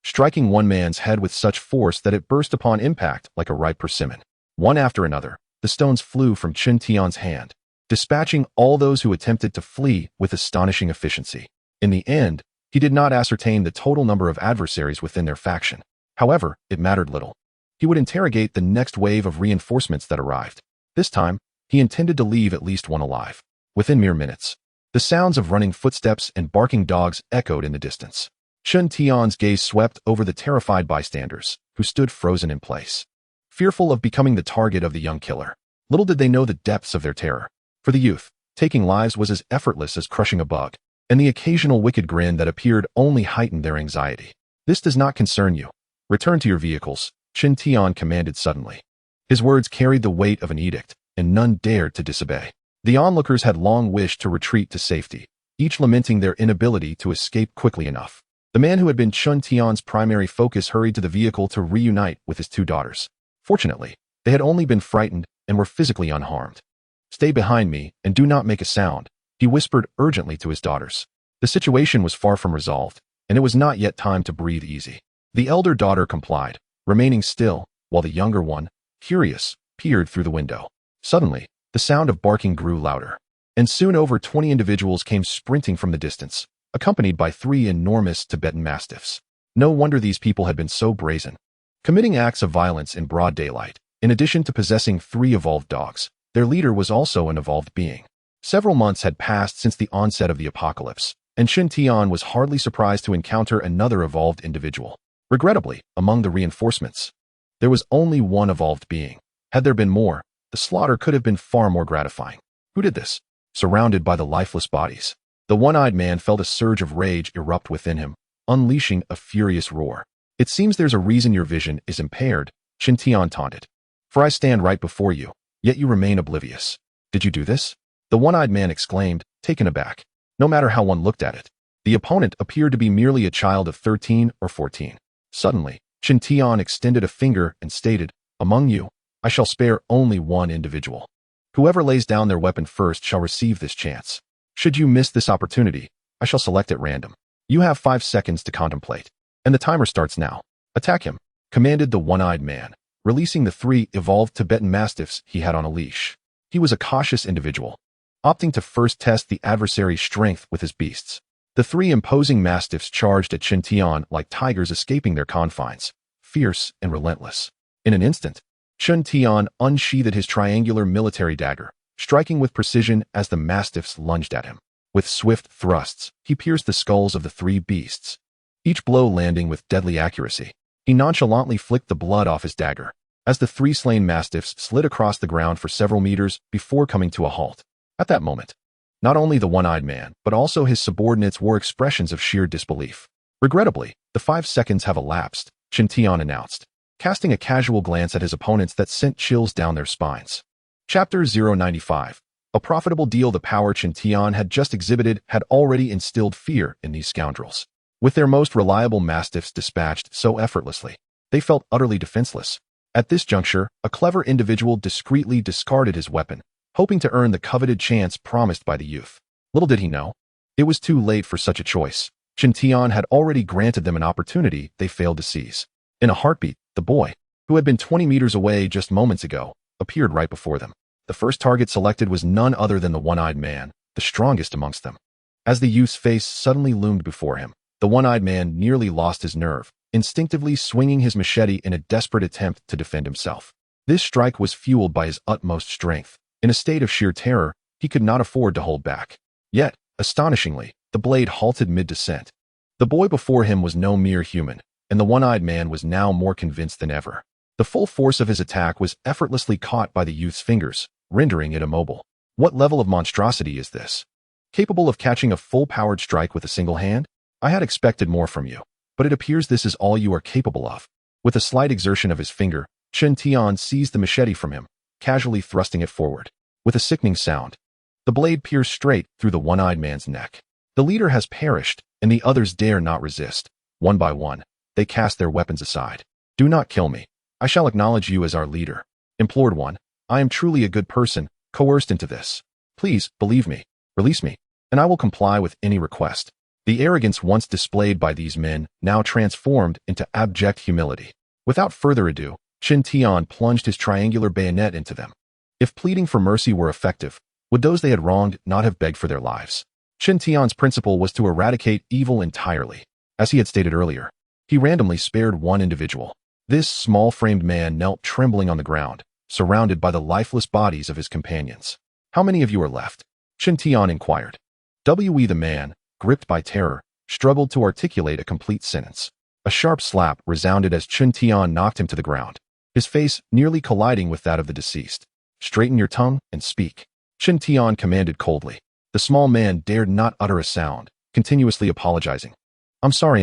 striking one man's head with such force that it burst upon impact like a ripe persimmon. One after another, the stones flew from Chun Tian's hand, dispatching all those who attempted to flee with astonishing efficiency. In the end, he did not ascertain the total number of adversaries within their faction. However, it mattered little. He would interrogate the next wave of reinforcements that arrived. This time, he intended to leave at least one alive. Within mere minutes, the sounds of running footsteps and barking dogs echoed in the distance. Chun Tian's gaze swept over the terrified bystanders, who stood frozen in place, fearful of becoming the target of the young killer. Little did they know the depths of their terror. For the youth, taking lives was as effortless as crushing a bug. and the occasional wicked grin that appeared only heightened their anxiety. "This does not concern you. Return to your vehicles," Qin Tian commanded suddenly. His words carried the weight of an edict, and none dared to disobey. The onlookers had long wished to retreat to safety, each lamenting their inability to escape quickly enough. The man who had been Qin Tian's primary focus hurried to the vehicle to reunite with his two daughters. Fortunately, they had only been frightened and were physically unharmed. "Stay behind me and do not make a sound," he whispered urgently to his daughters. The situation was far from resolved, and it was not yet time to breathe easy. The elder daughter complied, remaining still, while the younger one, curious, peered through the window. Suddenly, the sound of barking grew louder, and soon over 20 individuals came sprinting from the distance, accompanied by 3 enormous Tibetan mastiffs. No wonder these people had been so brazen, committing acts of violence in broad daylight. In addition to possessing 3 evolved dogs, their leader was also an evolved being. Several months had passed since the onset of the apocalypse, and Qin Tian was hardly surprised to encounter another evolved individual. Regrettably, among the reinforcements, there was only one evolved being. Had there been more, the slaughter could have been far more gratifying. Who did this? Surrounded by the lifeless bodies, the one-eyed man felt a surge of rage erupt within him, unleashing a furious roar. "It seems there's a reason your vision is impaired," Qin Tian taunted. "For I stand right before you, yet you remain oblivious. Did you do this?" The one-eyed man exclaimed, taken aback. No matter how one looked at it, the opponent appeared to be merely a child of 13 or 14. Suddenly, Qin Tian extended a finger and stated, "Among you, I shall spare only one individual. Whoever lays down their weapon first shall receive this chance. Should you miss this opportunity, I shall select at random. You have 5 seconds to contemplate, and the timer starts now. Attack him," commanded the one-eyed man, releasing the 3 evolved Tibetan mastiffs he had on a leash. He was a cautious individual, opting to first test the adversary's strength with his beasts. The 3 imposing mastiffs charged at Qin Tian like tigers escaping their confines, fierce and relentless. In an instant, Qin Tian unsheathed his triangular military dagger, striking with precision as the mastiffs lunged at him. With swift thrusts, he pierced the skulls of the 3 beasts, each blow landing with deadly accuracy. He nonchalantly flicked the blood off his dagger, as the 3 slain mastiffs slid across the ground for several meters before coming to a halt. At that moment, not only the one-eyed man, but also his subordinates wore expressions of sheer disbelief. "Regrettably, the 5 seconds have elapsed," Qin Tian announced, casting a casual glance at his opponents that sent chills down their spines. Chapter 095. A profitable deal. The power Qin Tian had just exhibited had already instilled fear in these scoundrels. With their most reliable mastiffs dispatched so effortlessly, they felt utterly defenseless. At this juncture, a clever individual discreetly discarded his weapon, hoping to earn the coveted chance promised by the youth. Little did he know, it was too late for such a choice. Qin Tian had already granted them an opportunity they failed to seize. In a heartbeat, the boy, who had been 20 meters away just moments ago, appeared right before them. The first target selected was none other than the one-eyed man, the strongest amongst them. As the youth's face suddenly loomed before him, the one-eyed man nearly lost his nerve, instinctively swinging his machete in a desperate attempt to defend himself. This strike was fueled by his utmost strength. In a state of sheer terror, he could not afford to hold back. Yet, astonishingly, the blade halted mid-descent. The boy before him was no mere human, and the one-eyed man was now more convinced than ever. The full force of his attack was effortlessly caught by the youth's fingers, rendering it immobile. What level of monstrosity is this? Capable of catching a full-powered strike with a single hand? I had expected more from you, but it appears this is all you are capable of. With a slight exertion of his finger, Qin Tian seized the machete from him, casually thrusting it forward. With a sickening sound, the blade pierced straight through the one-eyed man's neck. The leader has perished, and the others dare not resist. One by one, they cast their weapons aside. "Do not kill me. I shall acknowledge you as our leader," implored one. "I am truly a good person, coerced into this. Please, believe me, release me, and I will comply with any request." The arrogance once displayed by these men now transformed into abject humility. Without further ado, Qin Tian plunged his triangular bayonet into them. If pleading for mercy were effective, would those they had wronged not have begged for their lives? Qin Tian's principle was to eradicate evil entirely. As he had stated earlier, he randomly spared one individual. This small-framed man knelt trembling on the ground, surrounded by the lifeless bodies of his companions. "How many of you are left?" Qin Tian inquired. W.E. the man, gripped by terror, struggled to articulate a complete sentence. A sharp slap resounded as Qin Tian knocked him to the ground, his face nearly colliding with that of the deceased. "Straighten your tongue and speak," Qin Tian commanded coldly. The small man dared not utter a sound, continuously apologizing. I'm sorry.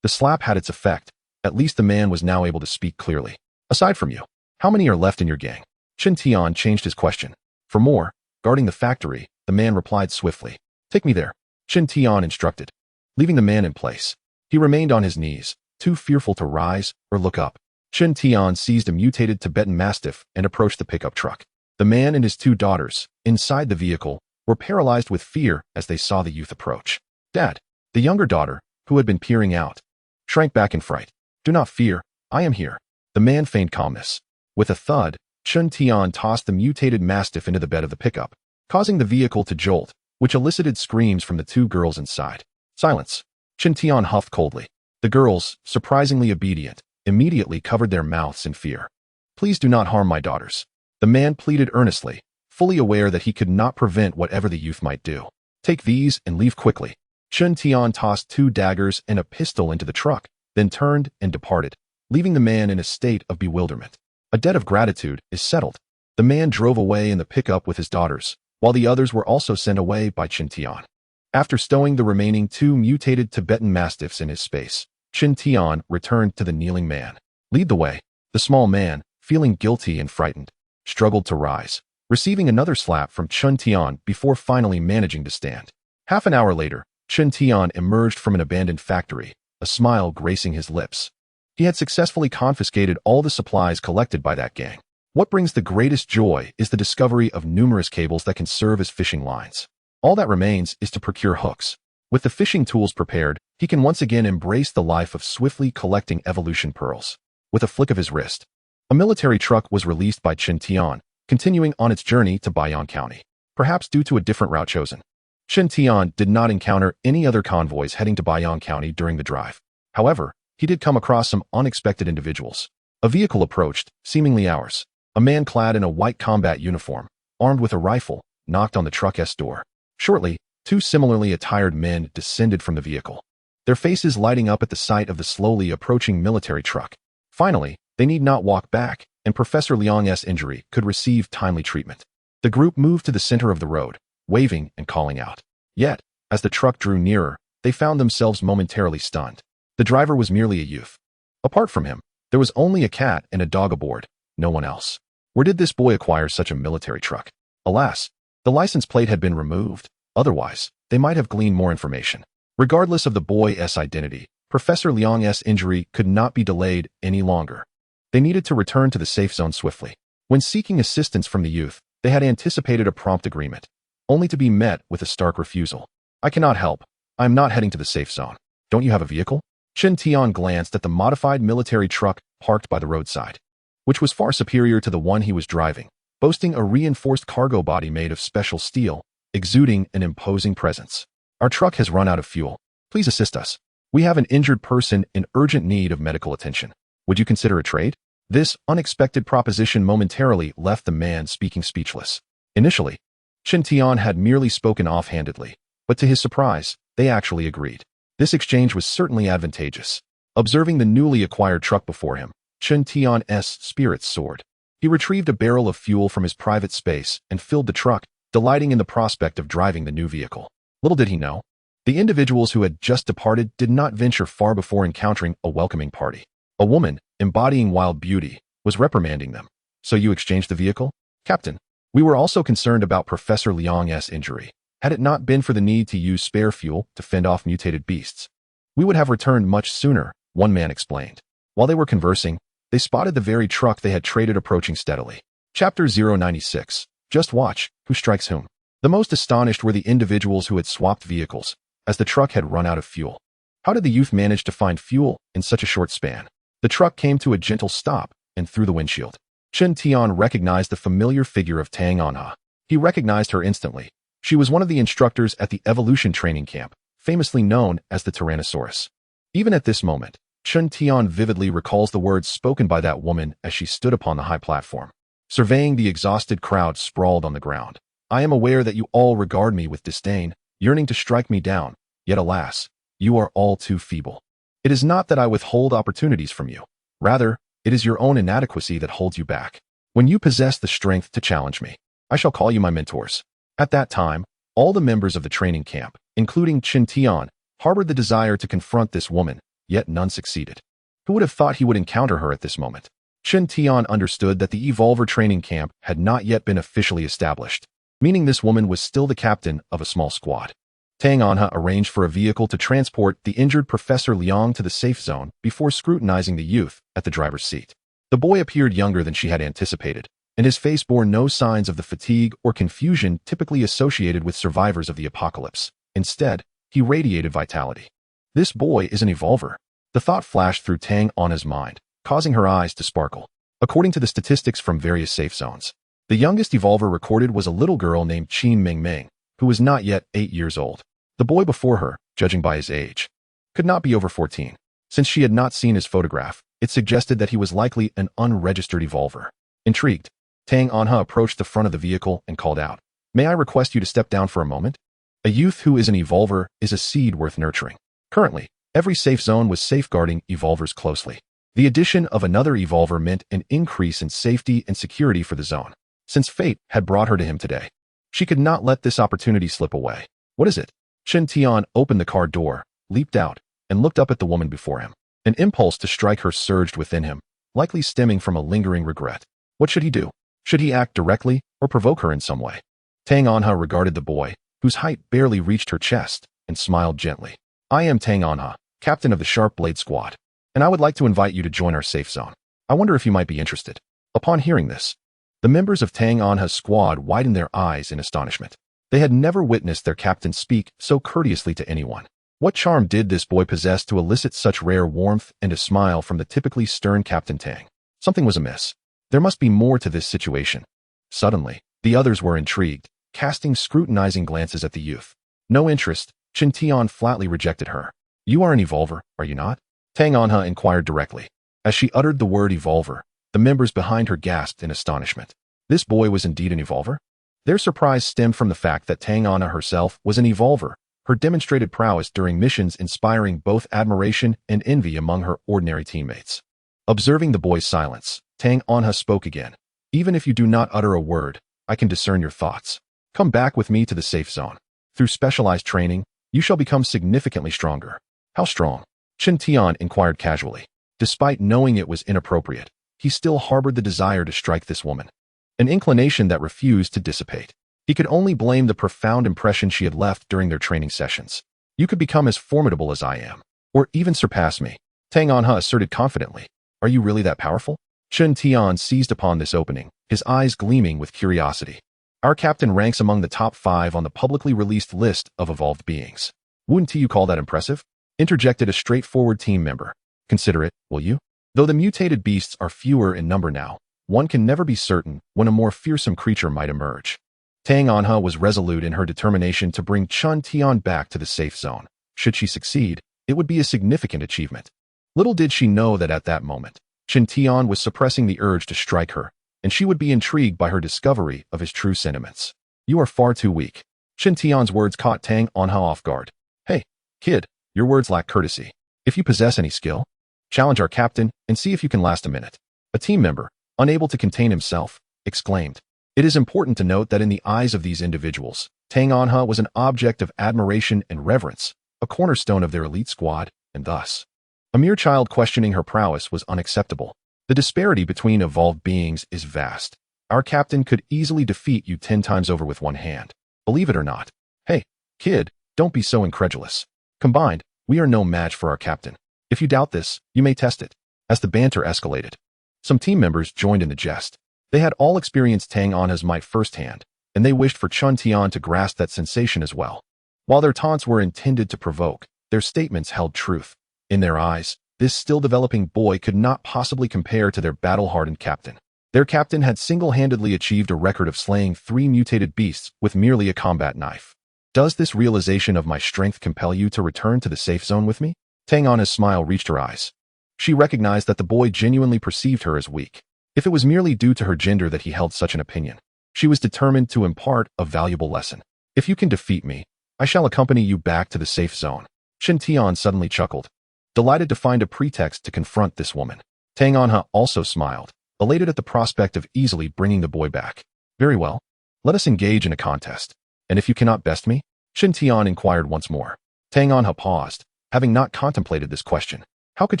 The slap had its effect. At least the man was now able to speak clearly. Aside from you, how many are left in your gang? Chen Tian changed his question. For more, guarding the factory, the man replied swiftly. Take me there, Chen Tian instructed. Leaving the man in place, he remained on his knees, too fearful to rise or look up. Chen Tian seized a mutated Tibetan Mastiff and approached the pickup truck. The man and his two daughters, inside the vehicle, were paralyzed with fear as they saw the youth approach. Dad, the younger daughter, who had been peering out, shrank back in fright. Do not fear, I am here. The man feigned calmness. With a thud, Chen Tian tossed the mutated Mastiff into the bed of the pickup, causing the vehicle to jolt, which elicited screams from the two girls inside. Silence. Chen Tian huffed coldly. The girls, surprisingly obedient, immediately covered their mouths in fear. Please do not harm my daughters. The man pleaded earnestly, fully aware that he could not prevent whatever the youth might do. Take these and leave quickly. Chen Tian tossed 2 daggers and a pistol into the truck, then turned and departed, leaving the man in a state of bewilderment. A debt of gratitude is settled. The man drove away in the pickup with his daughters, while the others were also sent away by Chen Tian. After stowing the remaining 2 mutated Tibetan Mastiffs in his space, Chen Tian returned to the kneeling man. Lead the way. The small man, feeling guilty and frightened, struggled to rise, receiving another slap from Chen Tian before finally managing to stand. Half an hour later, Chen Tian emerged from an abandoned factory, a smile gracing his lips. He had successfully confiscated all the supplies collected by that gang. What brings the greatest joy is the discovery of numerous cables that can serve as fishing lines. All that remains is to procure hooks. With the fishing tools prepared, he can once again embrace the life of swiftly collecting evolution pearls. With a flick of his wrist, a military truck was released by Chen Tian, continuing on its journey to Baiyang County, perhaps due to a different route chosen. Chen Tian did not encounter any other convoys heading to Baiyang County during the drive. However, he did come across some unexpected individuals. A vehicle approached, seemingly ours. A man clad in a white combat uniform, armed with a rifle, knocked on the truck's door. Shortly, 2 similarly attired men descended from the vehicle, their faces lighting up at the sight of the slowly approaching military truck. Finally, they need not walk back, and Professor Liang's injury could receive timely treatment. The group moved to the center of the road, waving and calling out. Yet, as the truck drew nearer, they found themselves momentarily stunned. The driver was merely a youth. Apart from him, there was only a cat and a dog aboard, no one else. Where did this boy acquire such a military truck? Alas, the license plate had been removed. Otherwise, they might have gleaned more information. Regardless of the boy's identity, Professor Liang's injury could not be delayed any longer. They needed to return to the safe zone swiftly. When seeking assistance from the youth, they had anticipated a prompt agreement, only to be met with a stark refusal. I cannot help. I am not heading to the safe zone. Don't you have a vehicle? Chen Tian glanced at the modified military truck parked by the roadside, which was far superior to the one he was driving, boasting a reinforced cargo body made of special steel, exuding an imposing presence. Our truck has run out of fuel. Please assist us. We have an injured person in urgent need of medical attention. Would you consider a trade? This unexpected proposition momentarily left the man speaking speechless. Initially, Chen Tian had merely spoken offhandedly, but to his surprise, they actually agreed. This exchange was certainly advantageous. Observing the newly acquired truck before him, Chen Tian's spirits soared. He retrieved a barrel of fuel from his private space and filled the truck, delighting in the prospect of driving the new vehicle. Little did he know, the individuals who had just departed did not venture far before encountering a welcoming party. A woman, embodying wild beauty, was reprimanding them. So you exchanged the vehicle? Captain, we were also concerned about Professor Liang's injury. Had it not been for the need to use spare fuel to fend off mutated beasts, we would have returned much sooner, one man explained. While they were conversing, they spotted the very truck they had traded approaching steadily. Chapter 096. Just watch, who strikes whom. The most astonished were the individuals who had swapped vehicles, as the truck had run out of fuel. How did the youth manage to find fuel in such a short span? The truck came to a gentle stop, and through the windshield, Chen Tian recognized the familiar figure of Tang Anha. He recognized her instantly. She was one of the instructors at the evolution training camp, famously known as the Tyrannosaurus. Even at this moment, Chen Tian vividly recalls the words spoken by that woman as she stood upon the high platform. Surveying the exhausted crowd sprawled on the ground. I am aware that you all regard me with disdain, yearning to strike me down, yet alas, you are all too feeble. It is not that I withhold opportunities from you. Rather, it is your own inadequacy that holds you back. When you possess the strength to challenge me, I shall call you my mentors. At that time, All the members of the training camp, including Chen Tian, harbored the desire to confront this woman, yet none succeeded. Who would have thought he would encounter her at this moment? Chen Tian understood that the Evolver training camp had not yet been officially established, meaning this woman was still the captain of a small squad. Tang Anha arranged for a vehicle to transport the injured Professor Liang to the safe zone before scrutinizing the youth at the driver's seat. The boy appeared younger than she had anticipated, and his face bore no signs of the fatigue or confusion typically associated with survivors of the apocalypse. Instead, he radiated vitality. This boy is an Evolver. The thought flashed through Tang Anha's mind, causing her eyes to sparkle. According to the statistics from various safe zones, the youngest Evolver recorded was a little girl named Qin Mingming, who was not yet 8 years old. The boy before her, judging by his age, could not be over 14. Since she had not seen his photograph, it suggested that he was likely an unregistered Evolver. Intrigued, Tang Anha approached the front of the vehicle and called out, "May I request you to step down for a moment?" A youth who is an Evolver is a seed worth nurturing. Currently, every safe zone was safeguarding Evolvers closely. The addition of another Evolver meant an increase in safety and security for the zone. Since fate had brought her to him today, she could not let this opportunity slip away. "What is it?" Chen Tian opened the car door, leaped out, and looked up at the woman before him. An impulse to strike her surged within him, likely stemming from a lingering regret. What should he do? Should he act directly or provoke her in some way? Tang Anha regarded the boy, whose height barely reached her chest, and smiled gently. "I am Tang Anha, captain of the Sharp Blade Squad, and I would like to invite you to join our safe zone. I wonder if you might be interested." Upon hearing this, the members of Tang Anha's squad widened their eyes in astonishment. They had never witnessed their captain speak so courteously to anyone. What charm did this boy possess to elicit such rare warmth and a smile from the typically stern Captain Tang? Something was amiss. There must be more to this situation. Suddenly, the others were intrigued, casting scrutinizing glances at the youth. No interest, Chen Tian flatly rejected her. "You are an Evolver, are you not?" Tang Anha inquired directly. As she uttered the word Evolver, the members behind her gasped in astonishment. This boy was indeed an Evolver? Their surprise stemmed from the fact that Tang Anha herself was an Evolver, her demonstrated prowess during missions inspiring both admiration and envy among her ordinary teammates. Observing the boy's silence, Tang Anha spoke again. "Even if you do not utter a word, I can discern your thoughts. Come back with me to the safe zone. Through specialized training, you shall become significantly stronger." "How strong?" Chen Tian inquired casually. Despite knowing it was inappropriate, he still harbored the desire to strike this woman, an inclination that refused to dissipate. He could only blame the profound impression she had left during their training sessions. "You could become as formidable as I am, or even surpass me," Tang Anha asserted confidently. "Are you really that powerful?" Chen Tian seized upon this opening, his eyes gleaming with curiosity. "Our captain ranks among the top 5 on the publicly released list of evolved beings. Wouldn't you call that impressive?" interjected a straightforward team member. "Consider it, will you? Though the mutated beasts are fewer in number now, one can never be certain when a more fearsome creature might emerge." Tang Anha was resolute in her determination to bring Chen Tian back to the safe zone. Should she succeed, it would be a significant achievement. Little did she know that at that moment, Chen Tian was suppressing the urge to strike her, and she would be intrigued by her discovery of his true sentiments. "You are far too weak." Chen Tian's words caught Tang Anha off guard. "Hey, kid, your words lack courtesy. If you possess any skill, challenge our captain and see if you can last a minute." A team member, unable to contain himself, exclaimed. It is important to note that in the eyes of these individuals, Tang Anha was an object of admiration and reverence, a cornerstone of their elite squad, and thus, a mere child questioning her prowess was unacceptable. The disparity between evolved beings is vast. Our captain could easily defeat you 10 times over with one hand. Believe it or not. "Hey, kid, don't be so incredulous. Combined, we are no match for our captain. If you doubt this, you may test it." As the banter escalated, some team members joined in the jest. They had all experienced Tang Anha's might firsthand, and they wished for Chen Tian to grasp that sensation as well. While their taunts were intended to provoke, their statements held truth. In their eyes, this still-developing boy could not possibly compare to their battle-hardened captain. Their captain had single-handedly achieved a record of slaying 3 mutated beasts with merely a combat knife. "Does this realization of my strength compel you to return to the safe zone with me?" Tang Anha's smile reached her eyes. She recognized that the boy genuinely perceived her as weak. If it was merely due to her gender that he held such an opinion, she was determined to impart a valuable lesson. "If you can defeat me, I shall accompany you back to the safe zone." Chen Tian suddenly chuckled, delighted to find a pretext to confront this woman. Tang Anha also smiled, elated at the prospect of easily bringing the boy back. "Very well. Let us engage in a contest. And if you cannot best me? Shen Tian inquired once more. Tang Anha paused, having not contemplated this question. How could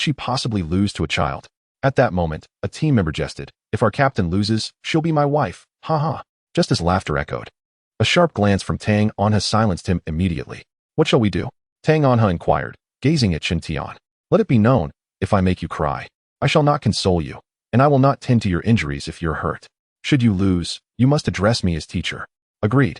she possibly lose to a child? At that moment, a team member jested. If our captain loses, she'll be my wife. Ha ha. Just as laughter echoed. A sharp glance from Tang Anha silenced him immediately. What shall we do? Tang Anha inquired, gazing at Shen Tian. Let it be known, if I make you cry, I shall not console you, and I will not tend to your injuries if you're hurt. Should you lose, you must address me as teacher. Agreed.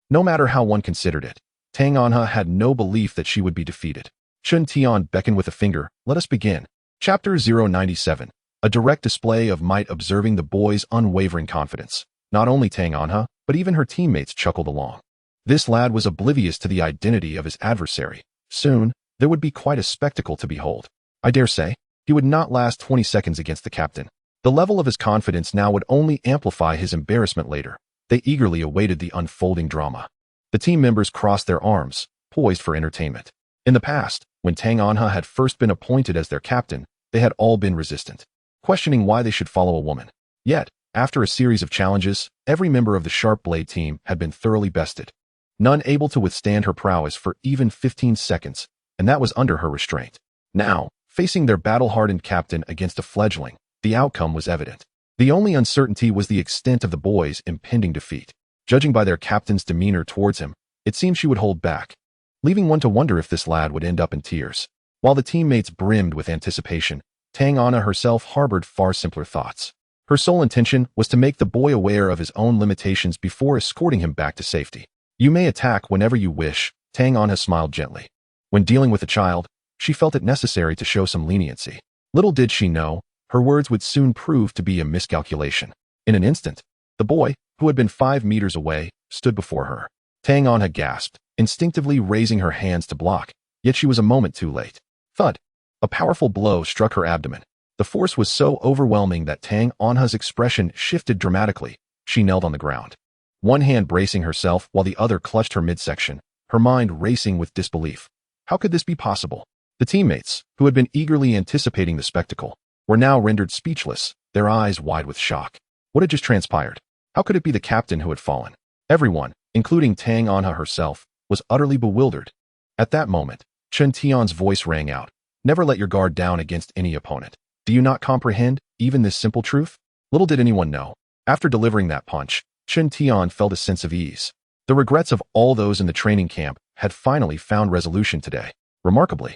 No matter how one considered it, Tang Anha had no belief that she would be defeated. Shen Tian beckoned with a finger. Let us begin. Chapter 097. A direct display of might observing the boy's unwavering confidence. Not only Tang Anha, but even her teammates chuckled along. This lad was oblivious to the identity of his adversary. Soon, there would be quite a spectacle to behold. I dare say, he would not last 20 seconds against the captain. The level of his confidence now would only amplify his embarrassment later. They eagerly awaited the unfolding drama. The team members crossed their arms, poised for entertainment. In the past, when Tang Anha had first been appointed as their captain, they had all been resistant, questioning why they should follow a woman. Yet, after a series of challenges, every member of the Sharp Blade team had been thoroughly bested. None able to withstand her prowess for even 15 seconds, and that was under her restraint. Now, facing their battle-hardened captain against a fledgling, the outcome was evident. The only uncertainty was the extent of the boy's impending defeat. Judging by their captain's demeanor towards him, it seemed she would hold back, leaving one to wonder if this lad would end up in tears. While the teammates brimmed with anticipation, Tang Anha herself harbored far simpler thoughts. Her sole intention was to make the boy aware of his own limitations before escorting him back to safety. You may attack whenever you wish, Tang Anha smiled gently. When dealing with a child, she felt it necessary to show some leniency. Little did she know, her words would soon prove to be a miscalculation. In an instant, the boy, who had been 5 meters away, stood before her. Tang Anha gasped, instinctively raising her hands to block, yet she was a moment too late. Thud! A powerful blow struck her abdomen. The force was so overwhelming that Tang Anha's expression shifted dramatically. She knelt on the ground, one hand bracing herself while the other clutched her midsection, her mind racing with disbelief. How could this be possible? The teammates, who had been eagerly anticipating the spectacle, were now rendered speechless, their eyes wide with shock. What had just transpired? How could it be the captain who had fallen? Everyone, including Tang Anha herself, was utterly bewildered. At that moment, Shen Tian's voice rang out. Never let your guard down against any opponent. Do you not comprehend even this simple truth? Little did anyone know. After delivering that punch, Shen Tian felt a sense of ease. The regrets of all those in the training camp had finally found resolution today. Remarkably,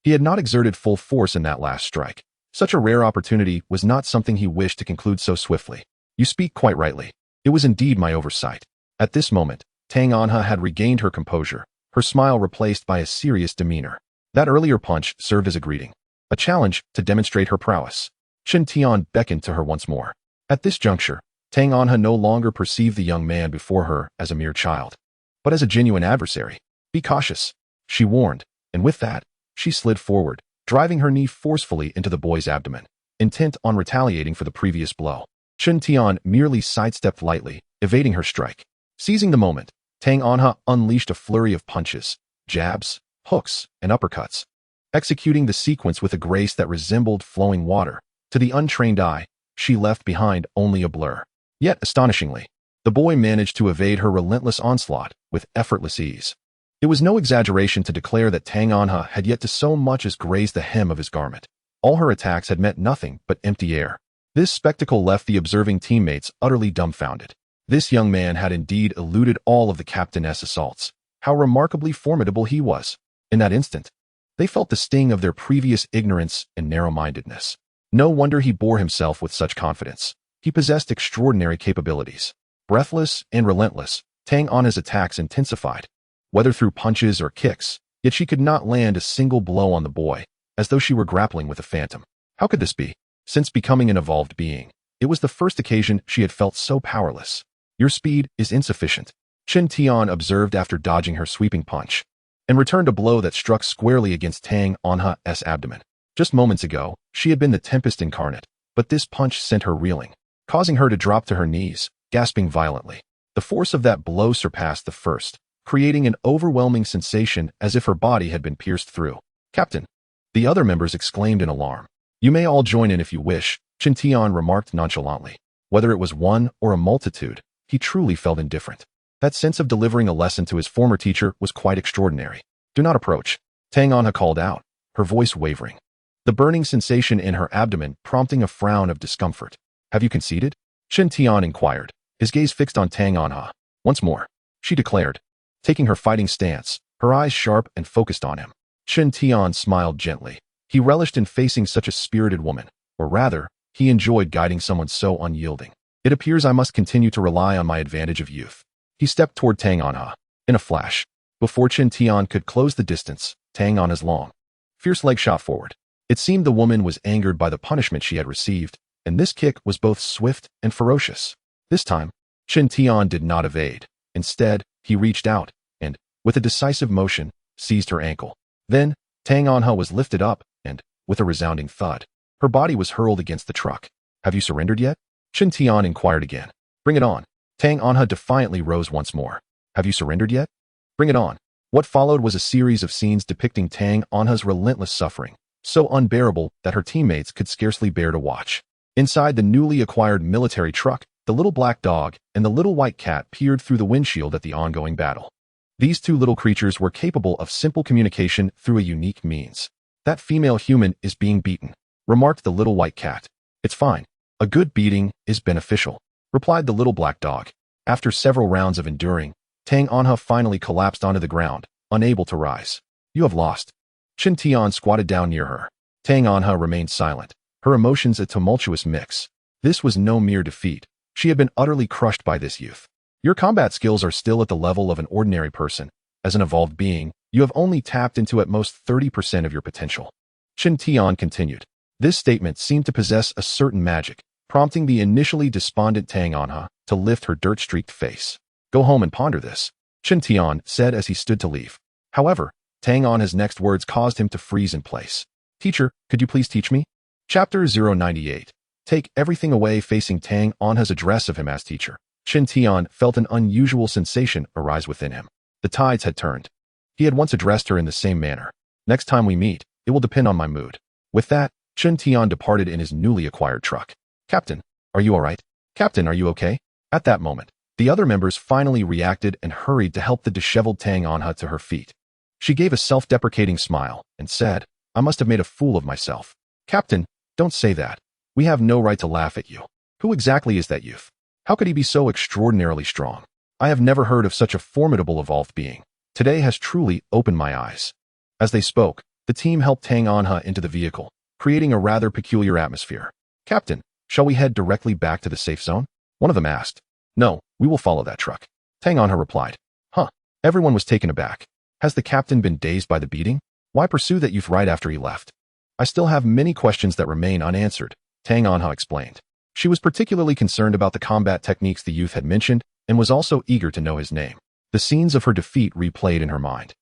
he had not exerted full force in that last strike. Such a rare opportunity was not something he wished to conclude so swiftly. You speak quite rightly. It was indeed my oversight. At this moment, Tang Anha had regained her composure, her smile replaced by a serious demeanor. That earlier punch served as a greeting, a challenge to demonstrate her prowess. Shen Tian beckoned to her once more. At this juncture, Tang Anha no longer perceived the young man before her as a mere child, but as a genuine adversary. Be cautious, she warned, and with that, she slid forward, driving her knee forcefully into the boy's abdomen, intent on retaliating for the previous blow. Shen Tian merely sidestepped lightly, evading her strike. Seizing the moment, Tang Anha unleashed a flurry of punches, jabs, hooks, and uppercuts, executing the sequence with a grace that resembled flowing water. To the untrained eye, she left behind only a blur. Yet, astonishingly, the boy managed to evade her relentless onslaught with effortless ease. It was no exaggeration to declare that Tang Anha had yet to so much as graze the hem of his garment. All her attacks had meant nothing but empty air. This spectacle left the observing teammates utterly dumbfounded. This young man had indeed eluded all of the captain's assaults. How remarkably formidable he was. In that instant, they felt the sting of their previous ignorance and narrow-mindedness. No wonder he bore himself with such confidence. He possessed extraordinary capabilities. Breathless and relentless, Tang Anha's attacks intensified, whether through punches or kicks, yet she could not land a single blow on the boy, as though she were grappling with a phantom. How could this be? Since becoming an evolved being, it was the first occasion she had felt so powerless. Your speed is insufficient, Shen Tian observed after dodging her sweeping punch, and returned a blow that struck squarely against Tang Anha's abdomen. Just moments ago, she had been the Tempest incarnate, but this punch sent her reeling, causing her to drop to her knees, gasping violently. The force of that blow surpassed the first, creating an overwhelming sensation as if her body had been pierced through. Captain! The other members exclaimed in alarm. You may all join in if you wish, Shen Tian remarked nonchalantly. Whether it was one or a multitude, he truly felt indifferent. That sense of delivering a lesson to his former teacher was quite extraordinary. Do not approach, Tang Anha called out, her voice wavering. The burning sensation in her abdomen prompting a frown of discomfort. Have you conceded? Chen Tian inquired, his gaze fixed on Tang Anha. Once more, she declared, taking her fighting stance, her eyes sharp and focused on him. Chen Tian smiled gently. He relished in facing such a spirited woman, or rather, he enjoyed guiding someone so unyielding. It appears I must continue to rely on my advantage of youth. He stepped toward Tang Anha. In a flash, before Chen Tian could close the distance, Tang Anha's long, fierce leg shot forward. It seemed the woman was angered by the punishment she had received, and this kick was both swift and ferocious. This time, Chen Tian did not evade. Instead, he reached out and, with a decisive motion, seized her ankle. Then, Tang Anha was lifted up and, with a resounding thud, her body was hurled against the truck. Have you surrendered yet? Chen Tian inquired again. Bring it on. Tang Anha defiantly rose once more. Have you surrendered yet? Bring it on. What followed was a series of scenes depicting Tang Anha's relentless suffering, so unbearable that her teammates could scarcely bear to watch. Inside the newly acquired military truck, the little black dog and the little white cat peered through the windshield at the ongoing battle. These two little creatures were capable of simple communication through a unique means. That female human is being beaten, remarked the little white cat. It's fine. A good beating is beneficial, replied the little black dog. After several rounds of enduring, Tang Anha finally collapsed onto the ground, unable to rise. You have lost. Chen Tian squatted down near her. Tang Anha remained silent, her emotions a tumultuous mix. This was no mere defeat. She had been utterly crushed by this youth. Your combat skills are still at the level of an ordinary person. As an evolved being, you have only tapped into at most 30% of your potential. Chen Tian continued. This statement seemed to possess a certain magic, prompting the initially despondent Tang Anha to lift her dirt-streaked face. Go home and ponder this, Chen Tian said as he stood to leave. However, Tang Anha's next words caused him to freeze in place. Teacher, could you please teach me? Chapter 098. Take everything away. Facing Tang Anha's address of him as teacher, Chen Tian felt an unusual sensation arise within him. The tides had turned. He had once addressed her in the same manner. Next time we meet, it will depend on my mood. With that, Chen Tian departed in his newly acquired truck. Captain, are you all right? Captain, are you okay? At that moment, the other members finally reacted and hurried to help the disheveled Tang Anha to her feet. She gave a self-deprecating smile and said, I must have made a fool of myself. Captain, don't say that. We have no right to laugh at you. Who exactly is that youth? How could he be so extraordinarily strong? I have never heard of such a formidable evolved being. Today has truly opened my eyes. As they spoke, the team helped Tang Anha into the vehicle, creating a rather peculiar atmosphere. Captain, shall we head directly back to the safe zone? One of them asked. No, we will follow that truck. Tang Anha replied. Huh. Everyone was taken aback. Has the captain been dazed by the beating? Why pursue that youth right after he left? I still have many questions that remain unanswered, Tang Anha explained. She was particularly concerned about the combat techniques the youth had mentioned and was also eager to know his name. The scenes of her defeat replayed in her mind,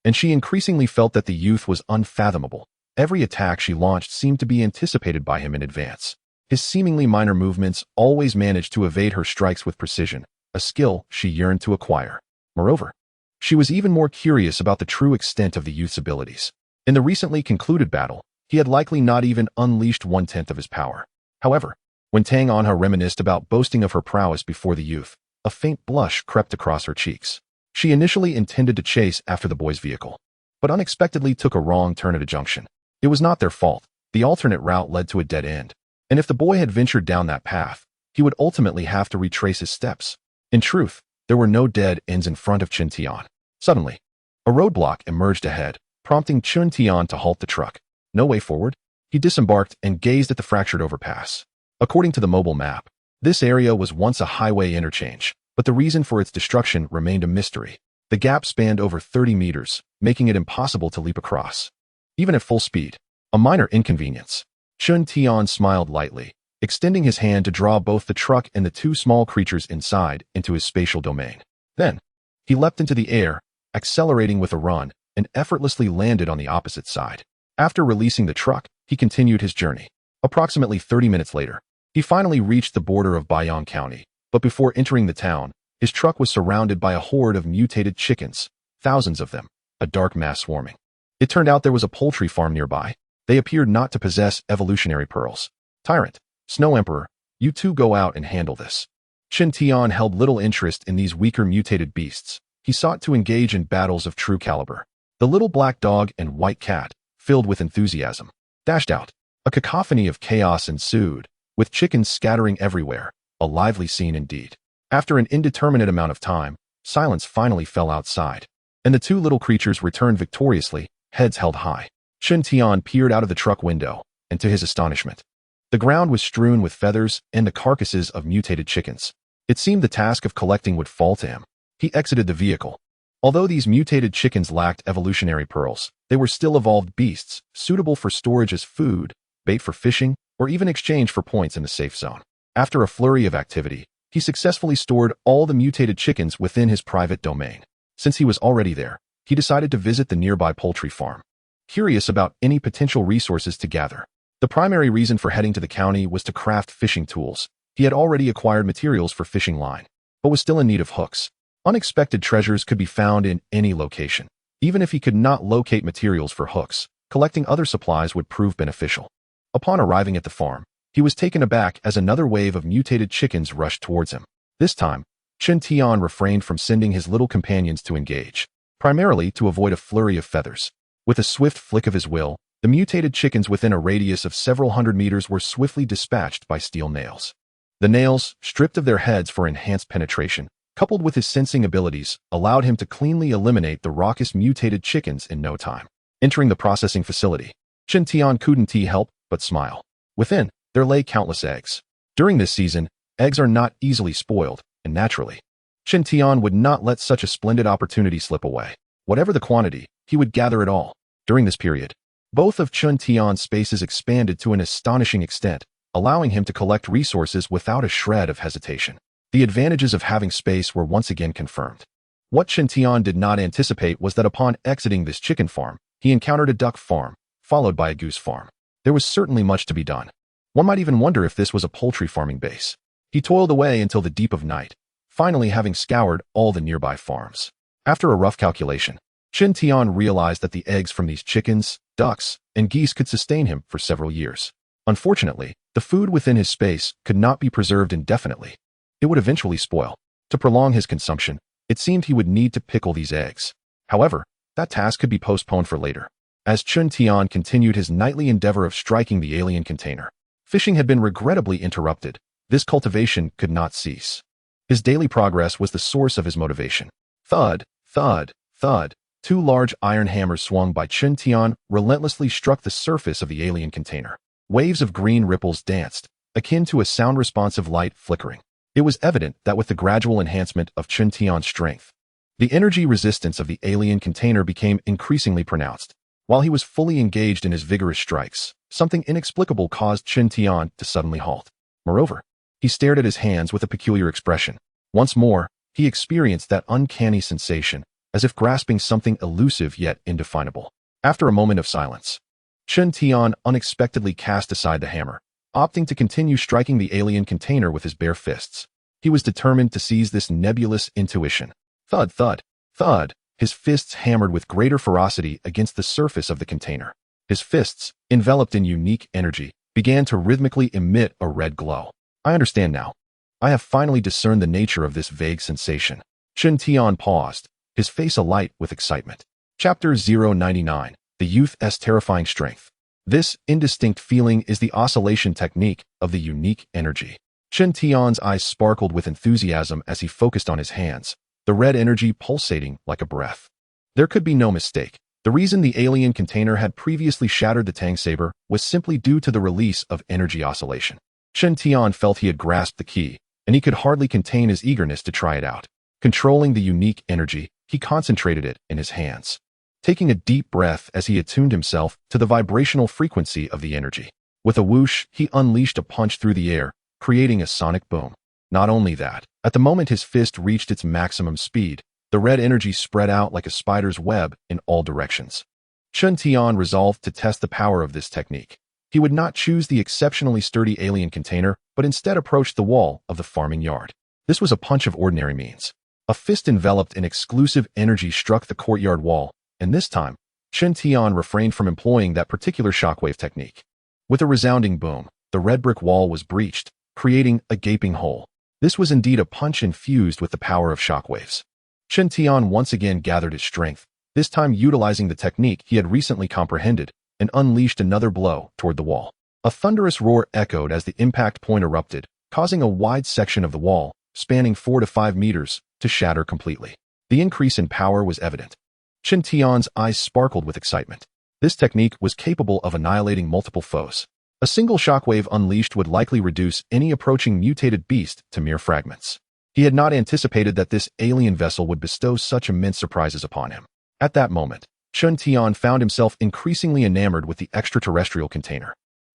and she increasingly felt that the youth was unfathomable. Every attack she launched seemed to be anticipated by him in advance. His seemingly minor movements always managed to evade her strikes with precision, a skill she yearned to acquire. Moreover, she was even more curious about the true extent of the youth's abilities. In the recently concluded battle, he had likely not even unleashed 1/10 of his power. However, when Tang Anha reminisced about boasting of her prowess before the youth, a faint blush crept across her cheeks. She initially intended to chase after the boy's vehicle, but unexpectedly took a wrong turn at a junction. It was not their fault. The alternate route led to a dead end, and if the boy had ventured down that path, he would ultimately have to retrace his steps. In truth, there were no dead ends in front of Chen Tian. Suddenly, a roadblock emerged ahead, prompting Chen Tian to halt the truck. No way forward? He disembarked and gazed at the fractured overpass. According to the mobile map, this area was once a highway interchange, but the reason for its destruction remained a mystery. The gap spanned over 30 meters, making it impossible to leap across. Even at full speed, a minor inconvenience. Chen Tian smiled lightly, extending his hand to draw both the truck and the two small creatures inside into his spatial domain. Then, he leapt into the air, accelerating with a run, and effortlessly landed on the opposite side. After releasing the truck, he continued his journey. Approximately 30 minutes later, he finally reached the border of Baiyang County, but before entering the town, his truck was surrounded by a horde of mutated chickens, thousands of them, a dark mass swarming. It turned out there was a poultry farm nearby. They appeared not to possess evolutionary pearls. Tyrant, Snow Emperor, you two go out and handle this. Chen Tian held little interest in these weaker mutated beasts. He sought to engage in battles of true caliber. The little black dog and white cat, filled with enthusiasm, dashed out. A cacophony of chaos ensued, with chickens scattering everywhere, a lively scene indeed. After an indeterminate amount of time, silence finally fell outside, and the two little creatures returned victoriously, heads held high. Chen Tian peered out of the truck window, and to his astonishment, the ground was strewn with feathers and the carcasses of mutated chickens. It seemed the task of collecting would fall to him. He exited the vehicle. Although these mutated chickens lacked evolutionary pearls, they were still evolved beasts, suitable for storage as food, bait for fishing, or even exchange for points in the safe zone. After a flurry of activity, he successfully stored all the mutated chickens within his private domain. Since he was already there, he decided to visit the nearby poultry farm, curious about any potential resources to gather. The primary reason for heading to the county was to craft fishing tools. He had already acquired materials for fishing line, but was still in need of hooks. Unexpected treasures could be found in any location. Even if he could not locate materials for hooks, collecting other supplies would prove beneficial. Upon arriving at the farm, he was taken aback as another wave of mutated chickens rushed towards him. This time, Chen Tian refrained from sending his little companions to engage, primarily to avoid a flurry of feathers. With a swift flick of his will, the mutated chickens within a radius of several hundred meters were swiftly dispatched by steel nails. The nails, stripped of their heads for enhanced penetration, coupled with his sensing abilities, allowed him to cleanly eliminate the raucous mutated chickens in no time. Entering the processing facility, Chen Tian couldn't help but smile. Within, there lay countless eggs. During this season, eggs are not easily spoiled, and naturally, Chen Tian would not let such a splendid opportunity slip away. Whatever the quantity, he would gather it all. During this period, both of Chen Tian's spaces expanded to an astonishing extent, allowing him to collect resources without a shred of hesitation. The advantages of having space were once again confirmed. What Chen Tian did not anticipate was that upon exiting this chicken farm, he encountered a duck farm, followed by a goose farm. There was certainly much to be done. One might even wonder if this was a poultry farming base. He toiled away until the deep of night, finally having scoured all the nearby farms. After a rough calculation, Chen Tian realized that the eggs from these chickens, ducks, and geese could sustain him for several years. Unfortunately, the food within his space could not be preserved indefinitely. It would eventually spoil. To prolong his consumption, it seemed he would need to pickle these eggs. However, that task could be postponed for later. As Chen Tian continued his nightly endeavor of striking the alien container, fishing had been regrettably interrupted. This cultivation could not cease. His daily progress was the source of his motivation. Thud, thud, thud. Two large iron hammers swung by Chen Tian relentlessly struck the surface of the alien container. Waves of green ripples danced, akin to a sound-responsive light flickering. It was evident that with the gradual enhancement of Chen Tian's strength, the energy resistance of the alien container became increasingly pronounced. While he was fully engaged in his vigorous strikes, something inexplicable caused Chen Tian to suddenly halt. Moreover, he stared at his hands with a peculiar expression. Once more, he experienced that uncanny sensation, as if grasping something elusive yet indefinable. After a moment of silence, Chen Tian unexpectedly cast aside the hammer, opting to continue striking the alien container with his bare fists. He was determined to seize this nebulous intuition. Thud, thud, thud. His fists hammered with greater ferocity against the surface of the container. His fists, enveloped in unique energy, began to rhythmically emit a red glow. I understand now. I have finally discerned the nature of this vague sensation. Chen Tian paused, his face alight with excitement. Chapter 099. The Youth's Terrifying Strength. This indistinct feeling is the oscillation technique of the unique energy. Chen Tian's eyes sparkled with enthusiasm as he focused on his hands, the red energy pulsating like a breath. There could be no mistake. The reason the alien container had previously shattered the Tang Saber was simply due to the release of energy oscillation. Chen Tian felt he had grasped the key, and he could hardly contain his eagerness to try it out. Controlling the unique energy, he concentrated it in his hands, taking a deep breath as he attuned himself to the vibrational frequency of the energy. With a whoosh, he unleashed a punch through the air, creating a sonic boom. Not only that, at the moment his fist reached its maximum speed, the red energy spread out like a spider's web in all directions. Chen Tian resolved to test the power of this technique. He would not choose the exceptionally sturdy alien container, but instead approached the wall of the farming yard. This was a punch of ordinary means. A fist enveloped in exclusive energy struck the courtyard wall, and this time, Chen Tian refrained from employing that particular shockwave technique. With a resounding boom, the red brick wall was breached, creating a gaping hole. This was indeed a punch infused with the power of shockwaves. Chen Tian once again gathered his strength, this time utilizing the technique he had recently comprehended, and unleashed another blow toward the wall. A thunderous roar echoed as the impact point erupted, causing a wide section of the wall, spanning 4 to 5 meters, to shatter completely. The increase in power was evident. Chen Tian's eyes sparkled with excitement. This technique was capable of annihilating multiple foes. A single shockwave unleashed would likely reduce any approaching mutated beast to mere fragments. He had not anticipated that this alien vessel would bestow such immense surprises upon him. At that moment, Chen Tian found himself increasingly enamored with the extraterrestrial container.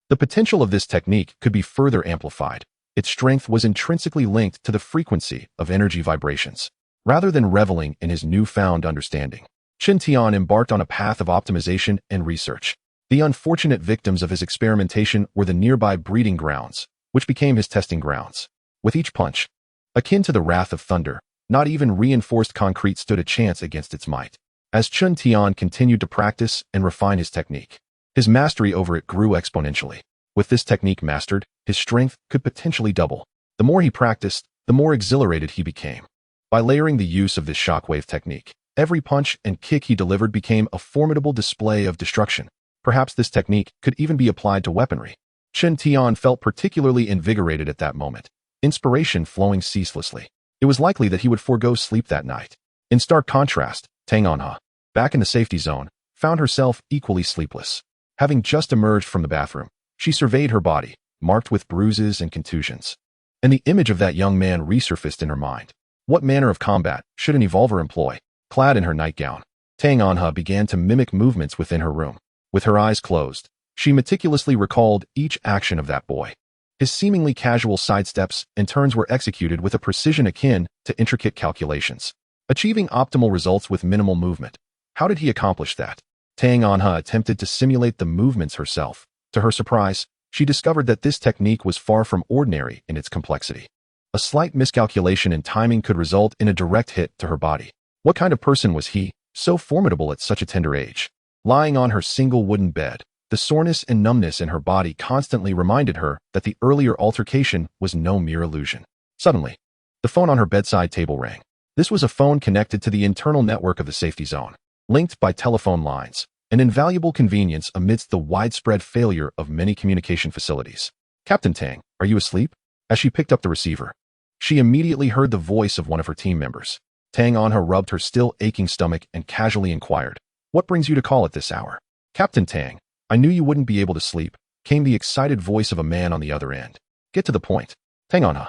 The potential of this technique could be further amplified. Its strength was intrinsically linked to the frequency of energy vibrations. Rather than reveling in his newfound understanding, Chen Tian embarked on a path of optimization and research. The unfortunate victims of his experimentation were the nearby breeding grounds, which became his testing grounds. With each punch, akin to the wrath of thunder, not even reinforced concrete stood a chance against its might. As Chen Tian continued to practice and refine his technique, his mastery over it grew exponentially. With this technique mastered, his strength could potentially double. The more he practiced, the more exhilarated he became. By layering the use of this shockwave technique, every punch and kick he delivered became a formidable display of destruction. Perhaps this technique could even be applied to weaponry. Chen Tian felt particularly invigorated at that moment, inspiration flowing ceaselessly. It was likely that he would forego sleep that night. In stark contrast, Tang Anha, back in the safety zone, found herself equally sleepless. Having just emerged from the bathroom, she surveyed her body, marked with bruises and contusions. And the image of that young man resurfaced in her mind. What manner of combat should an evolver employ? Clad in her nightgown, Tang Anha began to mimic movements within her room. With her eyes closed, she meticulously recalled each action of that boy. His seemingly casual sidesteps and turns were executed with a precision akin to intricate calculations, achieving optimal results with minimal movement. How did he accomplish that? Tang Anha attempted to simulate the movements herself. To her surprise, she discovered that this technique was far from ordinary in its complexity. A slight miscalculation in timing could result in a direct hit to her body. What kind of person was he, so formidable at such a tender age? Lying on her single wooden bed, the soreness and numbness in her body constantly reminded her that the earlier altercation was no mere illusion. Suddenly, the phone on her bedside table rang. This was a phone connected to the internal network of the safety zone, linked by telephone lines, an invaluable convenience amidst the widespread failure of many communication facilities. Captain Tang, are you asleep? As she picked up the receiver, she immediately heard the voice of one of her team members. Tang Anha rubbed her still aching stomach and casually inquired, "What brings you to call at this hour?" "Captain Tang, I knew you wouldn't be able to sleep," came the excited voice of a man on the other end. "Get to the point." Tang Anha,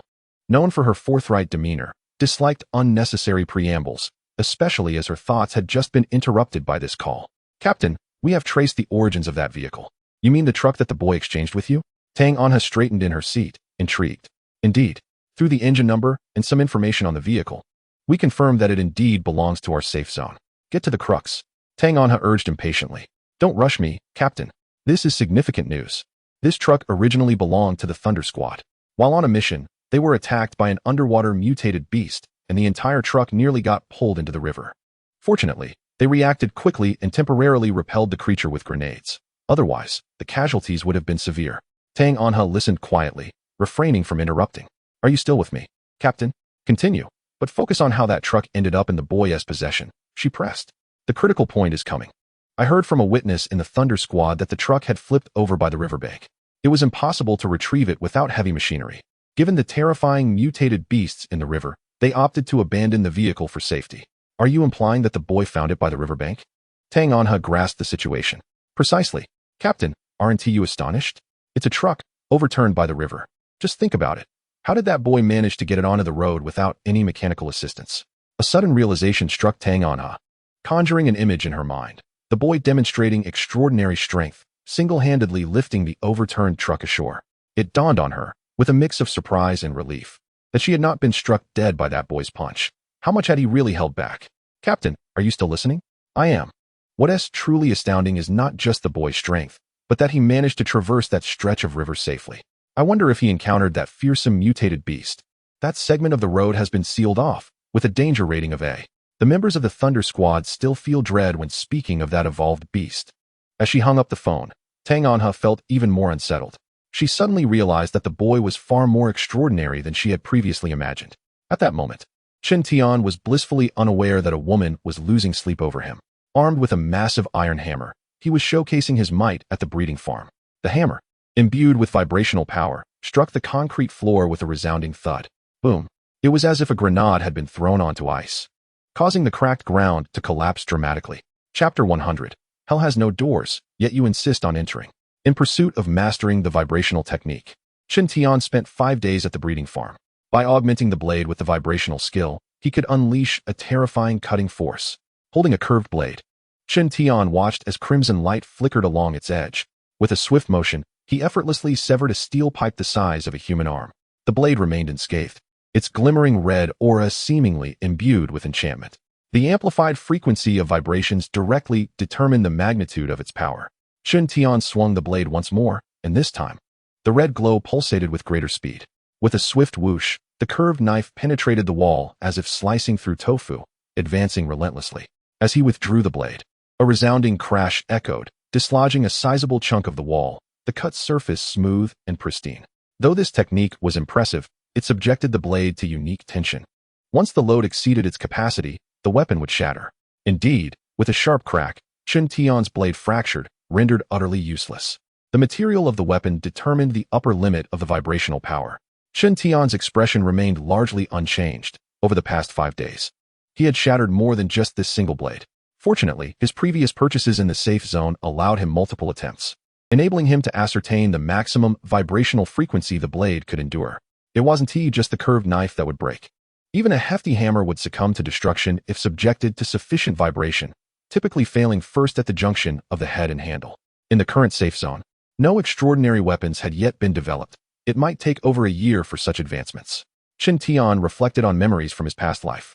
known for her forthright demeanor, disliked unnecessary preambles, especially as her thoughts had just been interrupted by this call. "Captain, we have traced the origins of that vehicle." "You mean the truck that the boy exchanged with you?" Tang Anha straightened in her seat, intrigued. "Indeed. Through the engine number and some information on the vehicle, we confirmed that it indeed belongs to our safe zone." "Get to the crux," Tang Anha urged impatiently. "Don't rush me, Captain. This is significant news. This truck originally belonged to the Thunder Squad. While on a mission, they were attacked by an underwater mutated beast, and the entire truck nearly got pulled into the river. Fortunately, they reacted quickly and temporarily repelled the creature with grenades. Otherwise, the casualties would have been severe." Tang Anha listened quietly, refraining from interrupting. "Are you still with me, Captain?" "Continue, but focus on how that truck ended up in the boy's possession," she pressed. "The critical point is coming. I heard from a witness in the Thunder Squad that the truck had flipped over by the riverbank. It was impossible to retrieve it without heavy machinery. Given the terrifying mutated beasts in the river, they opted to abandon the vehicle for safety." "Are you implying that the boy found it by the riverbank?" Tang Anha grasped the situation. "Precisely. Captain, aren't you astonished? It's a truck, overturned by the river. Just think about it. How did that boy manage to get it onto the road without any mechanical assistance?" A sudden realization struck Tang Anha, conjuring an image in her mind. The boy demonstrating extraordinary strength, single-handedly lifting the overturned truck ashore. It dawned on her, with a mix of surprise and relief, that she had not been struck dead by that boy's punch. How much had he really held back? "Captain, are you still listening?" "I am." What's truly astounding is not just the boy's strength, but that he managed to traverse that stretch of river safely. I wonder if he encountered that fearsome mutated beast. That segment of the road has been sealed off, with a danger rating of A. The members of the Thunder Squad still feel dread when speaking of that evolved beast. As she hung up the phone, Tang Anha felt even more unsettled. She suddenly realized that the boy was far more extraordinary than she had previously imagined. At that moment, Chen Tian was blissfully unaware that a woman was losing sleep over him. Armed with a massive iron hammer, he was showcasing his might at the breeding farm. The hammer, imbued with vibrational power, struck the concrete floor with a resounding thud. Boom. It was as if a grenade had been thrown onto ice, causing the cracked ground to collapse dramatically. Chapter 100. Hell has no doors, yet you insist on entering. In pursuit of mastering the vibrational technique, Chen Tian spent 5 days at the breeding farm. By augmenting the blade with the vibrational skill, he could unleash a terrifying cutting force. Holding a curved blade, Chen Tian watched as crimson light flickered along its edge. With a swift motion, he effortlessly severed a steel pipe the size of a human arm. The blade remained unscathed, its glimmering red aura seemingly imbued with enchantment. The amplified frequency of vibrations directly determined the magnitude of its power. Chen Tian swung the blade once more, and this time, the red glow pulsated with greater speed. With a swift whoosh, the curved knife penetrated the wall as if slicing through tofu, advancing relentlessly. As he withdrew the blade, a resounding crash echoed, dislodging a sizable chunk of the wall, the cut surface smooth and pristine. Though this technique was impressive, it subjected the blade to unique tension. Once the load exceeded its capacity, the weapon would shatter. Indeed, with a sharp crack, Chen Tian's blade fractured, rendered utterly useless. The material of the weapon determined the upper limit of the vibrational power. Chen Tian's expression remained largely unchanged over the past 5 days. He had shattered more than just this single blade. Fortunately, his previous purchases in the safe zone allowed him multiple attempts, enabling him to ascertain the maximum vibrational frequency the blade could endure. It wasn't just the curved knife that would break. Even a hefty hammer would succumb to destruction if subjected to sufficient vibration, typically failing first at the junction of the head and handle. In the current safe zone, no extraordinary weapons had yet been developed. It might take over a year for such advancements. Chen Tian reflected on memories from his past life.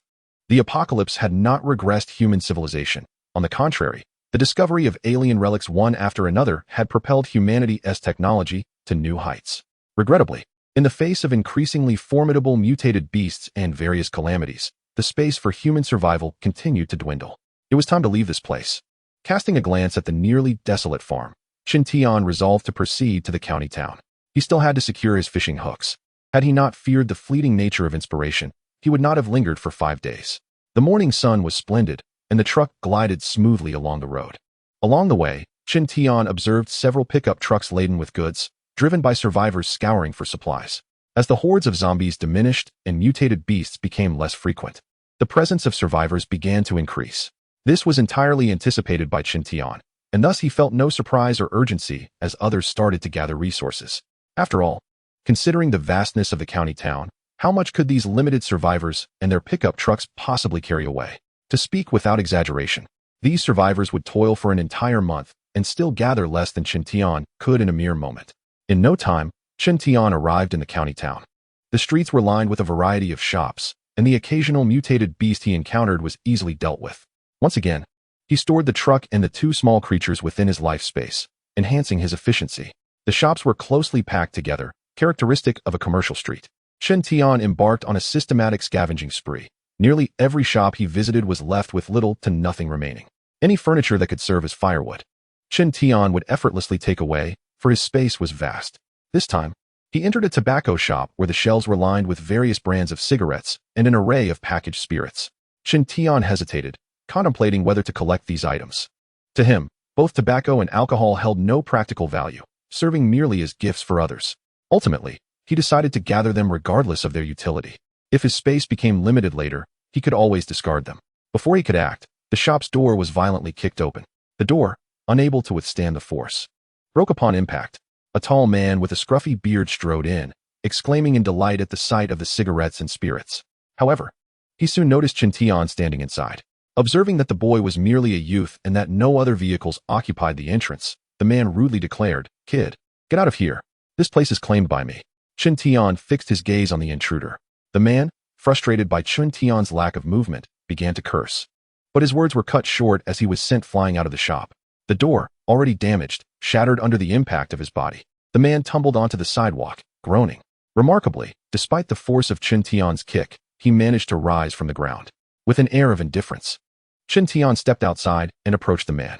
The apocalypse had not regressed human civilization. On the contrary, the discovery of alien relics one after another had propelled humanity's technology to new heights. Regrettably, in the face of increasingly formidable mutated beasts and various calamities, the space for human survival continued to dwindle. It was time to leave this place. Casting a glance at the nearly desolate farm, Chen Tian resolved to proceed to the county town. He still had to secure his fishing hooks. Had he not feared the fleeting nature of inspiration, he would not have lingered for 5 days. The morning sun was splendid, and the truck glided smoothly along the road. Along the way, Chen Tian observed several pickup trucks laden with goods, driven by survivors scouring for supplies. As the hordes of zombies diminished and mutated beasts became less frequent, the presence of survivors began to increase. This was entirely anticipated by Chen Tian, and thus he felt no surprise or urgency as others started to gather resources. After all, considering the vastness of the county town, how much could these limited survivors and their pickup trucks possibly carry away? To speak without exaggeration, these survivors would toil for an entire month and still gather less than Chen Tian could in a mere moment. In no time, Chen Tian arrived in the county town. The streets were lined with a variety of shops, and the occasional mutated beast he encountered was easily dealt with. Once again, he stored the truck and the 2 small creatures within his life space, enhancing his efficiency. The shops were closely packed together, characteristic of a commercial street. Chen Tian embarked on a systematic scavenging spree. Nearly every shop he visited was left with little to nothing remaining. Any furniture that could serve as firewood, Chen Tian would effortlessly take away, for his space was vast. This time, he entered a tobacco shop where the shelves were lined with various brands of cigarettes and an array of packaged spirits. Chen Tian hesitated, contemplating whether to collect these items. To him, both tobacco and alcohol held no practical value, serving merely as gifts for others. Ultimately, he decided to gather them regardless of their utility. If his space became limited later, he could always discard them. Before he could act, the shop's door was violently kicked open. The door, unable to withstand the force, broke upon impact. A tall man with a scruffy beard strode in, exclaiming in delight at the sight of the cigarettes and spirits. However, he soon noticed Chen Tian standing inside. Observing that the boy was merely a youth and that no other vehicles occupied the entrance, the man rudely declared, "Kid, get out of here. This place is claimed by me." Chen Tian fixed his gaze on the intruder. The man, frustrated by Chen Tian's lack of movement, began to curse. But his words were cut short as he was sent flying out of the shop. The door, already damaged, shattered under the impact of his body. The man tumbled onto the sidewalk, groaning. Remarkably, despite the force of Chen Tian's kick, he managed to rise from the ground. With an air of indifference, Chen Tian stepped outside and approached the man.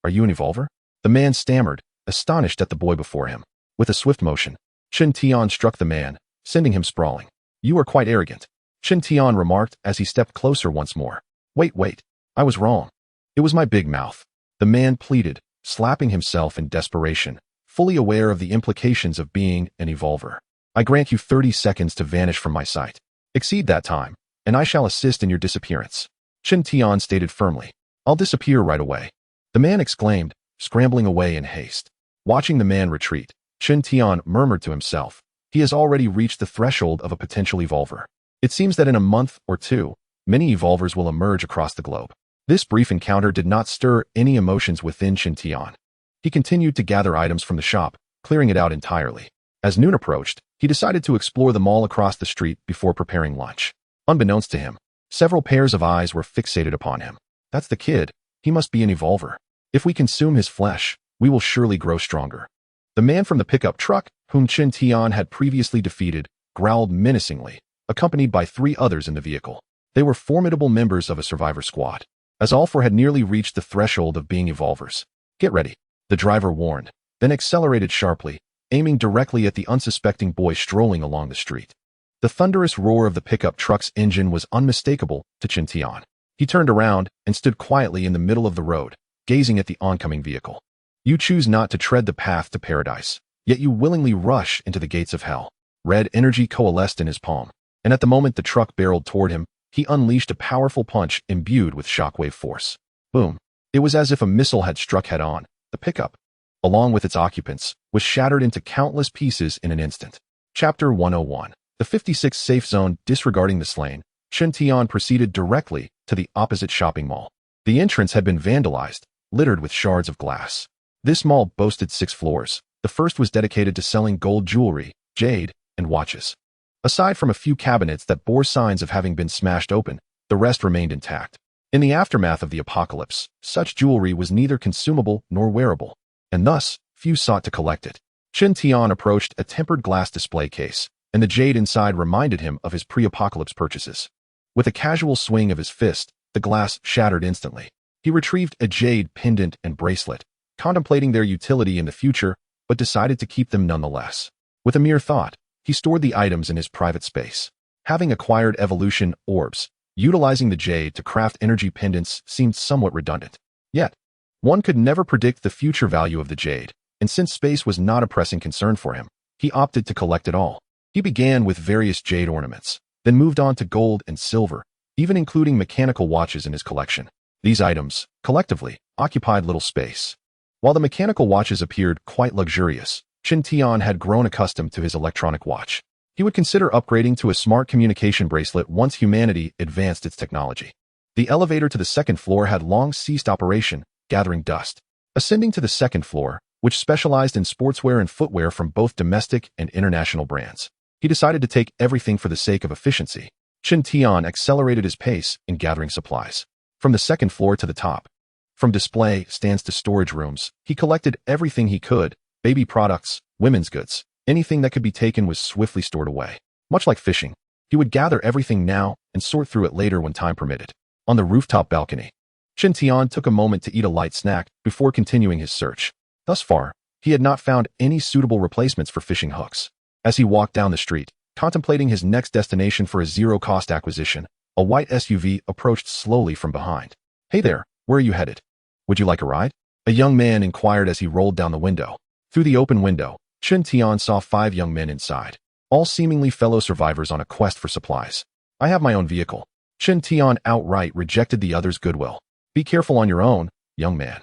Are you an evolver?" The man stammered, astonished at the boy before him. With a swift motion, Shen Tian struck the man, sending him sprawling. "You are quite arrogant," Shen Tian remarked as he stepped closer once more. Wait, I was wrong. It was my big mouth," the man pleaded, slapping himself in desperation, fully aware of the implications of being an evolver. "I grant you 30 seconds to vanish from my sight. Exceed that time, and I shall assist in your disappearance," Shen Tian stated firmly. "I'll disappear right away," the man exclaimed, scrambling away in haste. Watching the man retreat, Shen Tian murmured to himself, "He has already reached the threshold of a potential evolver. It seems that in a month or two, many evolvers will emerge across the globe." This brief encounter did not stir any emotions within Shen Tian. He continued to gather items from the shop, clearing it out entirely. As noon approached, he decided to explore the mall across the street before preparing lunch. Unbeknownst to him, several pairs of eyes were fixated upon him. "That's the kid. He must be an evolver. If we consume his flesh, we will surely grow stronger." The man from the pickup truck, whom Shen Tian had previously defeated, growled menacingly, accompanied by 3 others in the vehicle. They were formidable members of a survivor squad, as all 4 had nearly reached the threshold of being evolvers. "Get ready," the driver warned, then accelerated sharply, aiming directly at the unsuspecting boy strolling along the street. The thunderous roar of the pickup truck's engine was unmistakable to Shen Tian. He turned around and stood quietly in the middle of the road, gazing at the oncoming vehicle. "You choose not to tread the path to paradise, yet you willingly rush into the gates of hell." Red energy coalesced in his palm, and at the moment the truck barreled toward him, he unleashed a powerful punch imbued with shockwave force. Boom! It was as if a missile had struck head-on. The pickup, along with its occupants, was shattered into countless pieces in an instant. Chapter 101. The 56th Safe Zone. Disregarding the slain, Shen Tian proceeded directly to the opposite shopping mall. The entrance had been vandalized, littered with shards of glass. This mall boasted 6 floors. The first was dedicated to selling gold jewelry, jade, and watches. Aside from a few cabinets that bore signs of having been smashed open, the rest remained intact. In the aftermath of the apocalypse, such jewelry was neither consumable nor wearable, and thus, few sought to collect it. Shen Tian approached a tempered glass display case, and the jade inside reminded him of his pre-apocalypse purchases. With a casual swing of his fist, the glass shattered instantly. He retrieved a jade pendant and bracelet, contemplating their utility in the future, but decided to keep them nonetheless. With a mere thought, he stored the items in his private space. Having acquired evolution orbs, utilizing the jade to craft energy pendants seemed somewhat redundant. Yet, one could never predict the future value of the jade, and since space was not a pressing concern for him, he opted to collect it all. He began with various jade ornaments, then moved on to gold and silver, even including mechanical watches in his collection. These items, collectively, occupied little space. While the mechanical watches appeared quite luxurious, Shen Tian had grown accustomed to his electronic watch. He would consider upgrading to a smart communication bracelet once humanity advanced its technology. The elevator to the second floor had long ceased operation, gathering dust. Ascending to the second floor, which specialized in sportswear and footwear from both domestic and international brands, he decided to take everything for the sake of efficiency. Shen Tian accelerated his pace in gathering supplies. From the second floor to the top, from display stands to storage rooms, he collected everything he could. Baby products, women's goods, anything that could be taken was swiftly stored away. Much like fishing, he would gather everything now and sort through it later when time permitted. On the rooftop balcony, Shen Tian took a moment to eat a light snack before continuing his search. Thus far, he had not found any suitable replacements for fishing hooks. As he walked down the street, contemplating his next destination for a zero-cost acquisition, a white SUV approached slowly from behind. "Hey there, where are you headed? Would you like a ride?" a young man inquired as he rolled down the window. Through the open window, Shen Tian saw 5 young men inside, all seemingly fellow survivors on a quest for supplies. "I have my own vehicle." Shen Tian outright rejected the others' goodwill. "Be careful on your own, young man.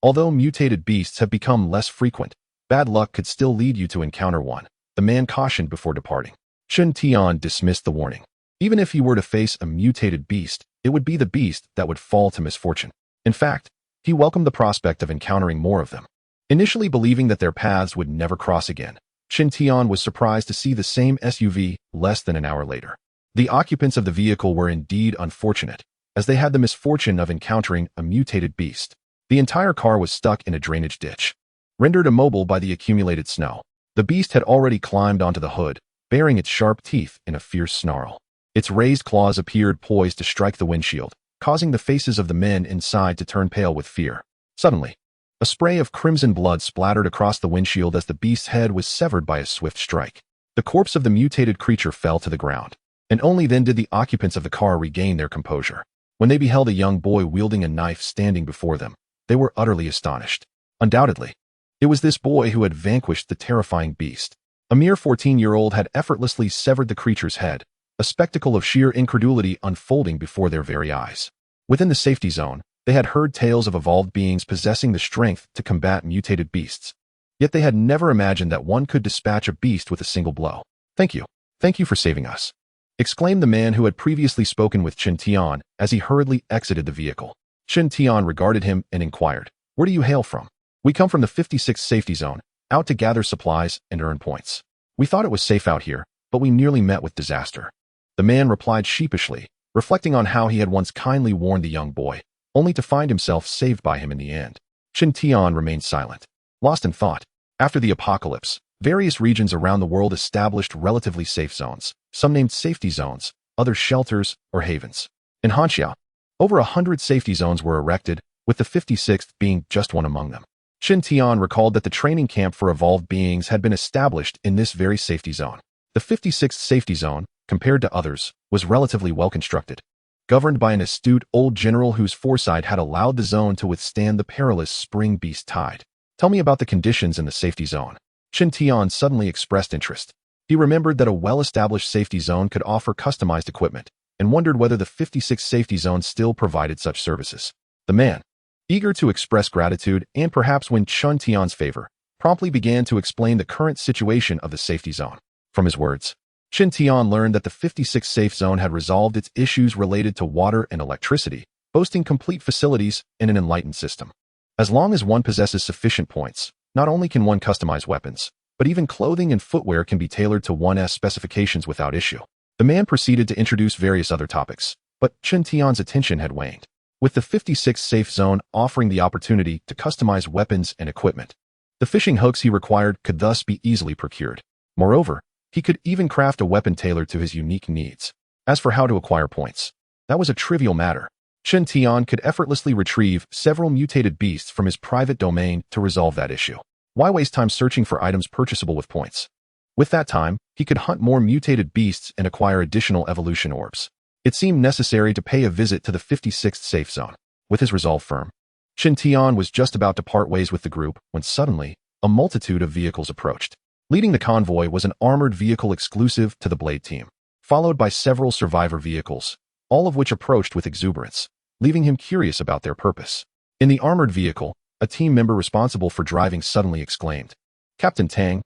Although mutated beasts have become less frequent, bad luck could still lead you to encounter one," the man cautioned before departing. Shen Tian dismissed the warning. Even if he were to face a mutated beast, it would be the beast that would fall to misfortune. In fact, he welcomed the prospect of encountering more of them. Initially believing that their paths would never cross again, Shen Tian was surprised to see the same SUV less than an hour later. The occupants of the vehicle were indeed unfortunate, as they had the misfortune of encountering a mutated beast. The entire car was stuck in a drainage ditch. Rendered immobile by the accumulated snow, the beast had already climbed onto the hood, baring its sharp teeth in a fierce snarl. Its raised claws appeared poised to strike the windshield, causing the faces of the men inside to turn pale with fear. Suddenly, A spray of crimson blood splattered across the windshield as the beast's head was severed by a swift strike. The corpse of the mutated creature fell to the ground, and only then did the occupants of the car regain their composure. When they beheld a young boy wielding a knife standing before them, they were utterly astonished. Undoubtedly, it was this boy who had vanquished the terrifying beast. A mere 14-year-old had effortlessly severed the creature's head, a spectacle of sheer incredulity unfolding before their very eyes. Within the safety zone, they had heard tales of evolved beings possessing the strength to combat mutated beasts. Yet they had never imagined that one could dispatch a beast with a single blow. "Thank you. Thank you for saving us," exclaimed the man who had previously spoken with Chen Tian as he hurriedly exited the vehicle. Chen Tian regarded him and inquired, "Where do you hail from?" "We come from the 56th safety zone, out to gather supplies and earn points. We thought it was safe out here, but we nearly met with disaster." The man replied sheepishly, reflecting on how he had once kindly warned the young boy, only to find himself saved by him in the end. Chen Tian remained silent, lost in thought. After the apocalypse, various regions around the world established relatively safe zones, some named safety zones, others shelters or havens. In Hanxia, over 100 safety zones were erected, with the 56th being just one among them. Chen Tian recalled that the training camp for evolved beings had been established in this very safety zone. The 56th safety zone, compared to others, was relatively well constructed, governed by an astute old general whose foresight had allowed the zone to withstand the perilous spring beast tide. "Tell me about the conditions in the safety zone." Chen Tian suddenly expressed interest. He remembered that a well-established safety zone could offer customized equipment, and wondered whether the 56th safety zone still provided such services. The man, eager to express gratitude and perhaps win Chen Tian's favor, promptly began to explain the current situation of the safety zone. From his words, Chen Tian learned that the 56th safe zone had resolved its issues related to water and electricity, boasting complete facilities and an enlightened system. As long as one possesses sufficient points, not only can one customize weapons, but even clothing and footwear can be tailored to one's specifications without issue. The man proceeded to introduce various other topics, but Chen Tian's attention had waned. With the 56th safe zone offering the opportunity to customize weapons and equipment, the fishing hooks he required could thus be easily procured. Moreover, he could even craft a weapon tailored to his unique needs. As for how to acquire points, that was a trivial matter. Chen Tian could effortlessly retrieve several mutated beasts from his private domain to resolve that issue. Why waste time searching for items purchasable with points? With that time, he could hunt more mutated beasts and acquire additional evolution orbs. It seemed necessary to pay a visit to the 56th safe zone. With his resolve firm, Chen Tian was just about to part ways with the group when suddenly, a multitude of vehicles approached. Leading the convoy was an armored vehicle exclusive to the Blade team, followed by several survivor vehicles, all of which approached with exuberance, leaving him curious about their purpose. In the armored vehicle, a team member responsible for driving suddenly exclaimed, Captain Tang,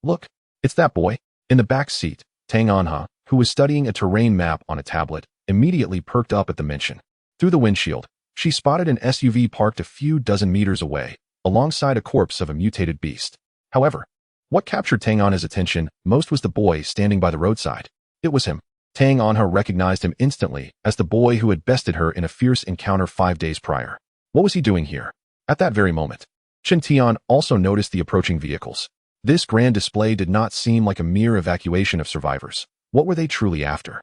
look, it's that boy." In the back seat, Tang Anha, who was studying a terrain map on a tablet, immediately perked up at the mention. Through the windshield, she spotted an SUV parked a few dozen meters away, alongside a corpse of a mutated beast. However, what captured Tang Anha's attention most was the boy standing by the roadside. It was him. Tang Anha recognized him instantly as the boy who had bested her in a fierce encounter 5 days prior. What was he doing here? At that very moment, Chen Tian also noticed the approaching vehicles. This grand display did not seem like a mere evacuation of survivors. What were they truly after?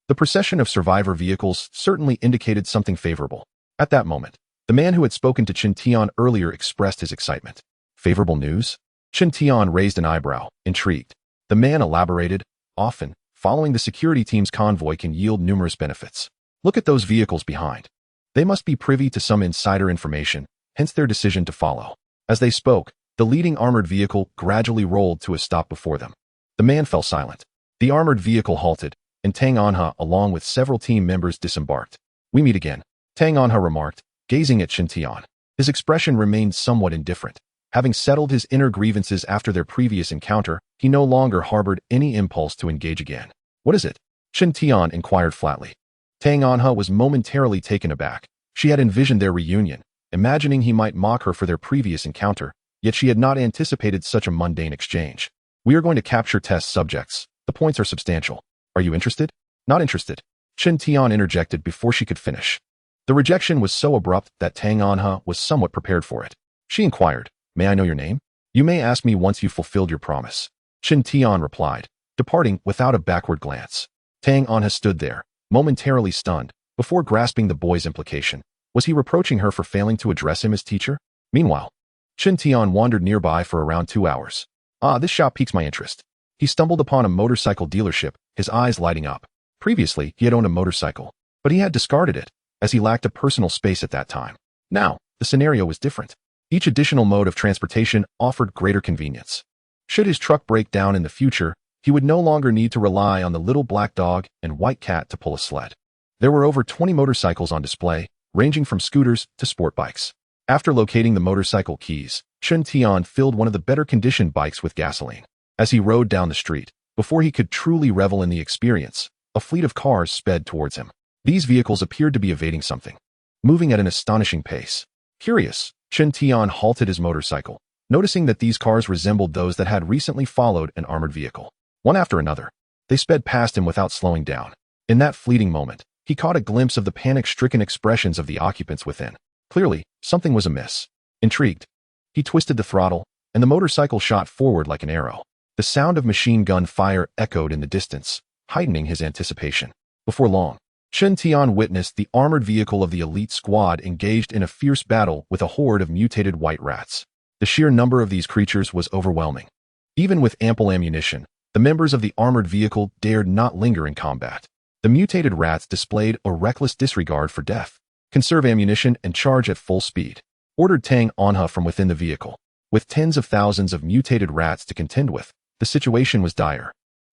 The procession of survivor vehicles certainly indicated something favorable. At that moment, the man who had spoken to Chen Tian earlier expressed his excitement. Favorable news? Chen Tian raised an eyebrow, intrigued. The man elaborated, often, following the security team's convoy can yield numerous benefits. Look at those vehicles behind. They must be privy to some insider information, hence their decision to follow. As they spoke, the leading armored vehicle gradually rolled to a stop before them. The man fell silent. The armored vehicle halted, and Tang Anha, along with several team members, disembarked. "We meet again," Tang Anha remarked, gazing at Chen Tian. His expression remained somewhat indifferent. Having settled his inner grievances after their previous encounter, he no longer harbored any impulse to engage again. "What is it?" Chen Tian inquired flatly. Tang Anha was momentarily taken aback. She had envisioned their reunion, imagining he might mock her for their previous encounter, yet she had not anticipated such a mundane exchange. "We are going to capture test subjects. The points are substantial. Are you interested?" "Not interested," Chen Tian interjected before she could finish. The rejection was so abrupt that Tang Anha was somewhat prepared for it. She inquired, "May I know your name?" "You may ask me once you've fulfilled your promise," Chen Tian replied, departing without a backward glance. Tang Anha stood there, momentarily stunned, before grasping the boy's implication. Was he reproaching her for failing to address him as teacher? Meanwhile, Chen Tian wandered nearby for around 2 hours. Ah, this shop piques my interest. He stumbled upon a motorcycle dealership, his eyes lighting up. Previously, he had owned a motorcycle, but he had discarded it, as he lacked a personal space at that time. Now, the scenario was different. Each additional mode of transportation offered greater convenience. Should his truck break down in the future, he would no longer need to rely on the little black dog and white cat to pull a sled. There were over 20 motorcycles on display, ranging from scooters to sport bikes. After locating the motorcycle keys, Chen Tian filled one of the better-conditioned bikes with gasoline. As he rode down the street, before he could truly revel in the experience, a fleet of cars sped towards him. These vehicles appeared to be evading something, moving at an astonishing pace. Curious, Chen Tian halted his motorcycle, noticing that these cars resembled those that had recently followed an armored vehicle. One after another, they sped past him without slowing down. In that fleeting moment, he caught a glimpse of the panic-stricken expressions of the occupants within. Clearly, something was amiss. Intrigued, he twisted the throttle, and the motorcycle shot forward like an arrow. The sound of machine gun fire echoed in the distance, heightening his anticipation. Before long, Chen Tian witnessed the armored vehicle of the elite squad engaged in a fierce battle with a horde of mutated white rats. The sheer number of these creatures was overwhelming. Even with ample ammunition, the members of the armored vehicle dared not linger in combat. The mutated rats displayed a reckless disregard for death. Conserve ammunition and charge at full speed, ordered Tang Anha from within the vehicle. With tens of thousands of mutated rats to contend with, the situation was dire,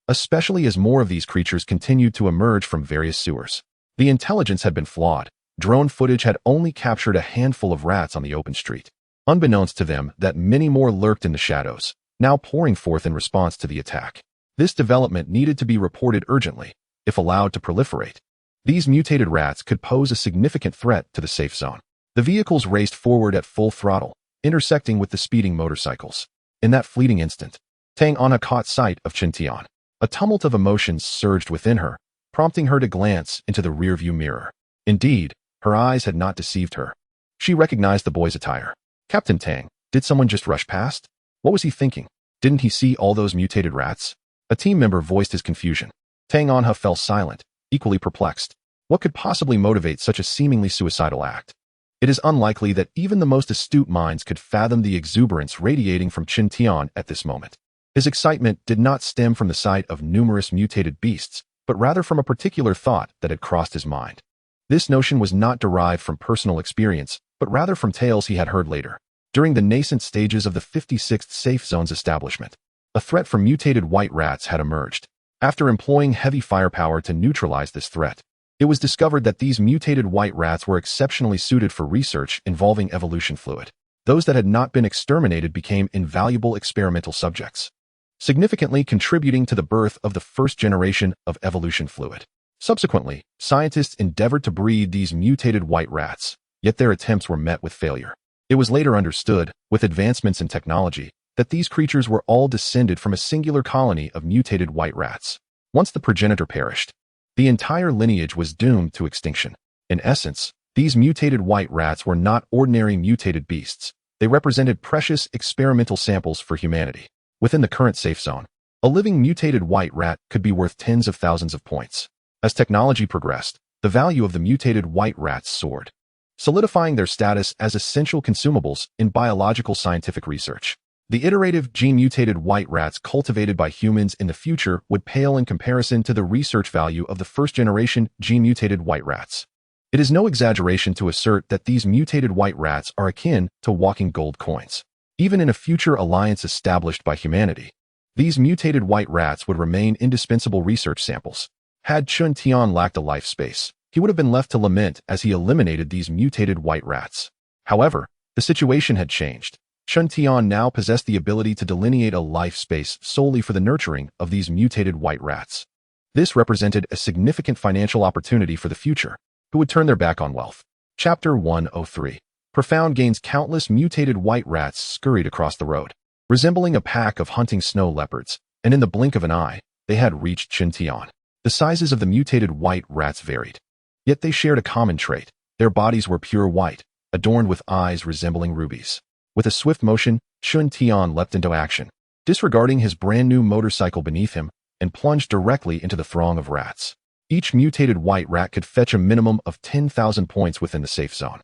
especially as more of these creatures continued to emerge from various sewers. The intelligence had been flawed. Drone footage had only captured a handful of rats on the open street. Unbeknownst to them that many more lurked in the shadows, now pouring forth in response to the attack. This development needed to be reported urgently, if allowed to proliferate. These mutated rats could pose a significant threat to the safe zone. The vehicles raced forward at full throttle, intersecting with the speeding motorcycles. In that fleeting instant, Tang Anha caught sight of Chen Tian. A tumult of emotions surged within her, prompting her to glance into the rearview mirror. Indeed, her eyes had not deceived her. She recognized the boy's attire. Captain Tang, did someone just rush past? What was he thinking? Didn't he see all those mutated rats? A team member voiced his confusion. Tang Anha fell silent, equally perplexed. What could possibly motivate such a seemingly suicidal act? It is unlikely that even the most astute minds could fathom the exuberance radiating from Chen Tian at this moment. His excitement did not stem from the sight of numerous mutated beasts, but rather from a particular thought that had crossed his mind. This notion was not derived from personal experience, but rather from tales he had heard later. During the nascent stages of the 56th Safe Zone's establishment, a threat from mutated white rats had emerged. After employing heavy firepower to neutralize this threat, it was discovered that these mutated white rats were exceptionally suited for research involving evolution fluid. Those that had not been exterminated became invaluable experimental subjects, significantly contributing to the birth of the first generation of evolution fluid. Subsequently, scientists endeavored to breed these mutated white rats, yet their attempts were met with failure. It was later understood, with advancements in technology, that these creatures were all descended from a singular colony of mutated white rats. Once the progenitor perished, the entire lineage was doomed to extinction. In essence, these mutated white rats were not ordinary mutated beasts. They represented precious experimental samples for humanity. Within the current safe zone, a living mutated white rat could be worth tens of thousands of points. As technology progressed, the value of the mutated white rats soared, solidifying their status as essential consumables in biological scientific research. The iterative gene-mutated white rats cultivated by humans in the future would pale in comparison to the research value of the first-generation gene-mutated white rats. It is no exaggeration to assert that these mutated white rats are akin to walking gold coins. Even in a future alliance established by humanity, these mutated white rats would remain indispensable research samples. Had Chen Tian lacked a life space, he would have been left to lament as he eliminated these mutated white rats. However, the situation had changed. Chen Tian now possessed the ability to delineate a life space solely for the nurturing of these mutated white rats. This represented a significant financial opportunity for the future, who would turn their back on wealth. Chapter 103. Profound Gains. Countless mutated white rats scurried across the road, resembling a pack of hunting snow leopards, and in the blink of an eye, they had reached Chen Tian. The sizes of the mutated white rats varied, yet they shared a common trait. Their bodies were pure white, adorned with eyes resembling rubies. With a swift motion, Chen Tian leapt into action, disregarding his brand-new motorcycle beneath him, and plunged directly into the throng of rats. Each mutated white rat could fetch a minimum of 10,000 points within the safe zone.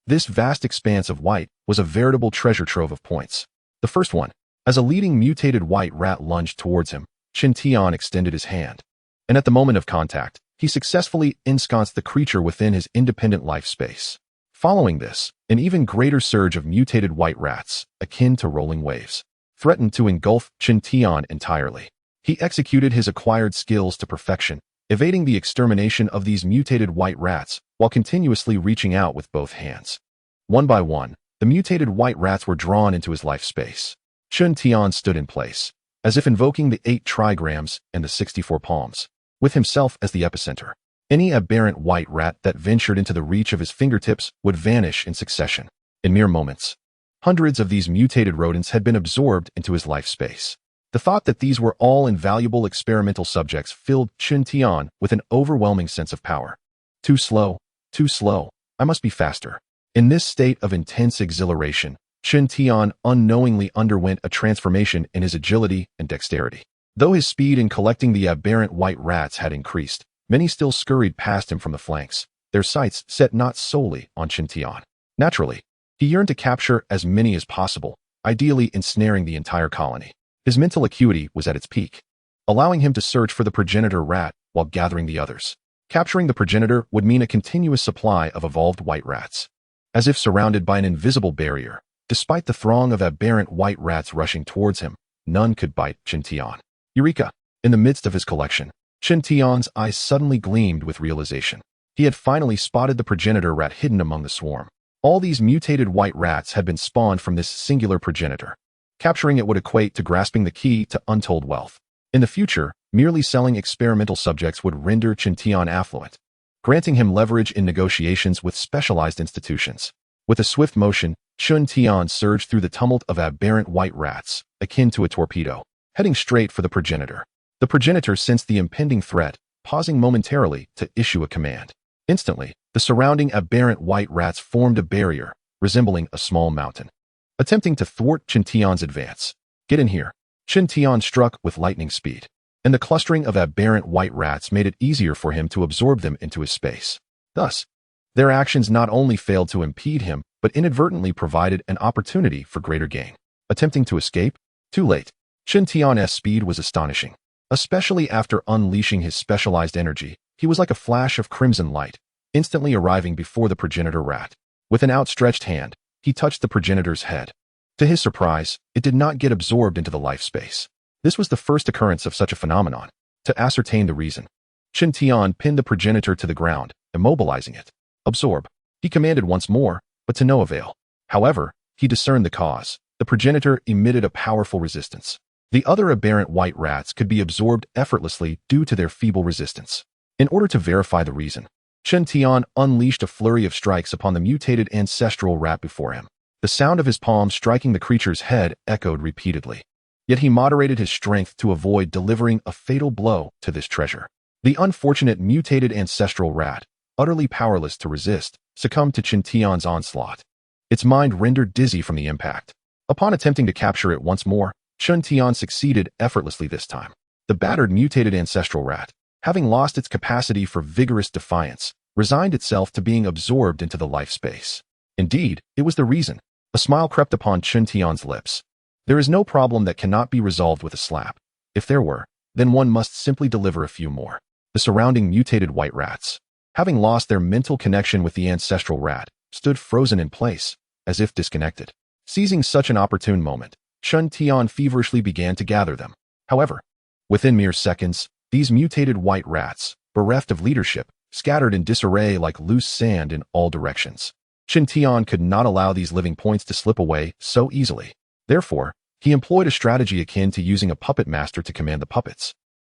This vast expanse of white was a veritable treasure trove of points. The first one, as a leading mutated white rat lunged towards him, Qin Tian extended his hand. And at the moment of contact, he successfully ensconced the creature within his independent life space. Following this, an even greater surge of mutated white rats, akin to rolling waves, threatened to engulf Qin Tian entirely. He executed his acquired skills to perfection, evading the extermination of these mutated white rats while continuously reaching out with both hands. One by one, the mutated white rats were drawn into his life space. Qin Tian stood in place, as if invoking the 8 trigrams and the 64 palms, with himself as the epicenter. Any aberrant white rat that ventured into the reach of his fingertips would vanish in succession. In mere moments, hundreds of these mutated rodents had been absorbed into his life space. The thought that these were all invaluable experimental subjects filled Qin Tian with an overwhelming sense of power. Too slow, I must be faster. In this state of intense exhilaration, Qin Tian unknowingly underwent a transformation in his agility and dexterity. Though his speed in collecting the aberrant white rats had increased, many still scurried past him from the flanks, their sights set not solely on Qin Tian. Naturally, he yearned to capture as many as possible, ideally ensnaring the entire colony. His mental acuity was at its peak, allowing him to search for the progenitor rat while gathering the others. Capturing the progenitor would mean a continuous supply of evolved white rats. As if surrounded by an invisible barrier, despite the throng of aberrant white rats rushing towards him, none could bite Qin Tian. Eureka! In the midst of his collection, Qin Tian's eyes suddenly gleamed with realization. He had finally spotted the progenitor rat hidden among the swarm. All these mutated white rats had been spawned from this singular progenitor. Capturing it would equate to grasping the key to untold wealth. In the future, merely selling experimental subjects would render Qin Tian affluent, granting him leverage in negotiations with specialized institutions. With a swift motion, Qin Tian surged through the tumult of aberrant white rats, akin to a torpedo, heading straight for the progenitor. The progenitor sensed the impending threat, pausing momentarily to issue a command. Instantly, the surrounding aberrant white rats formed a barrier, resembling a small mountain, attempting to thwart Qin Tian's advance. Get in here. Qin Tian struck with lightning speed, and the clustering of aberrant white rats made it easier for him to absorb them into his space. Thus, their actions not only failed to impede him, but inadvertently provided an opportunity for greater gain. Attempting to escape? Too late. Qin Tian's speed was astonishing. Especially after unleashing his specialized energy, he was like a flash of crimson light, instantly arriving before the progenitor rat. With an outstretched hand, he touched the progenitor's head. To his surprise, it did not get absorbed into the life space. This was the first occurrence of such a phenomenon. To ascertain the reason, Qin Tian pinned the progenitor to the ground, immobilizing it. Absorb. He commanded once more, but to no avail. However, he discerned the cause. The progenitor emitted a powerful resistance. The other aberrant white rats could be absorbed effortlessly due to their feeble resistance. In order to verify the reason, Qin Tian unleashed a flurry of strikes upon the mutated ancestral rat before him. The sound of his palm striking the creature's head echoed repeatedly. Yet he moderated his strength to avoid delivering a fatal blow to this treasure. The unfortunate mutated ancestral rat, utterly powerless to resist, succumbed to Qin Tian's onslaught. Its mind rendered dizzy from the impact. Upon attempting to capture it once more, Qin Tian succeeded effortlessly this time. The battered mutated ancestral rat, having lost its capacity for vigorous defiance, resigned itself to being absorbed into the life space. Indeed, it was the reason. A smile crept upon Qin Tian's lips. There is no problem that cannot be resolved with a slap. If there were, then one must simply deliver a few more. The surrounding mutated white rats, having lost their mental connection with the ancestral rat, stood frozen in place, as if disconnected. Seizing such an opportune moment, Qin Tian feverishly began to gather them. However, within mere seconds, these mutated white rats, bereft of leadership, scattered in disarray like loose sand in all directions. Qin Tian could not allow these living points to slip away so easily. Therefore, he employed a strategy akin to using a puppet master to command the puppets,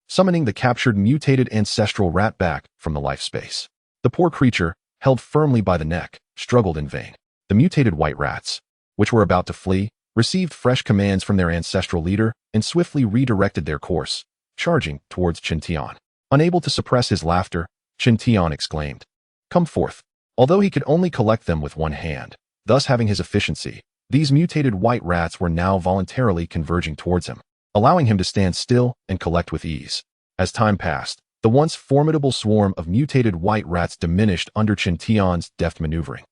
summoning the captured mutated ancestral rat back from the life space. The poor creature, held firmly by the neck, struggled in vain. The mutated white rats, which were about to flee, received fresh commands from their ancestral leader and swiftly redirected their course, charging towards Qin Tian. Unable to suppress his laughter, Qin Tian exclaimed, "Come forth." Although he could only collect them with one hand, thus having his efficiency, these mutated white rats were now voluntarily converging towards him, allowing him to stand still and collect with ease. As time passed, the once formidable swarm of mutated white rats diminished under Qin Tian's deft maneuvering,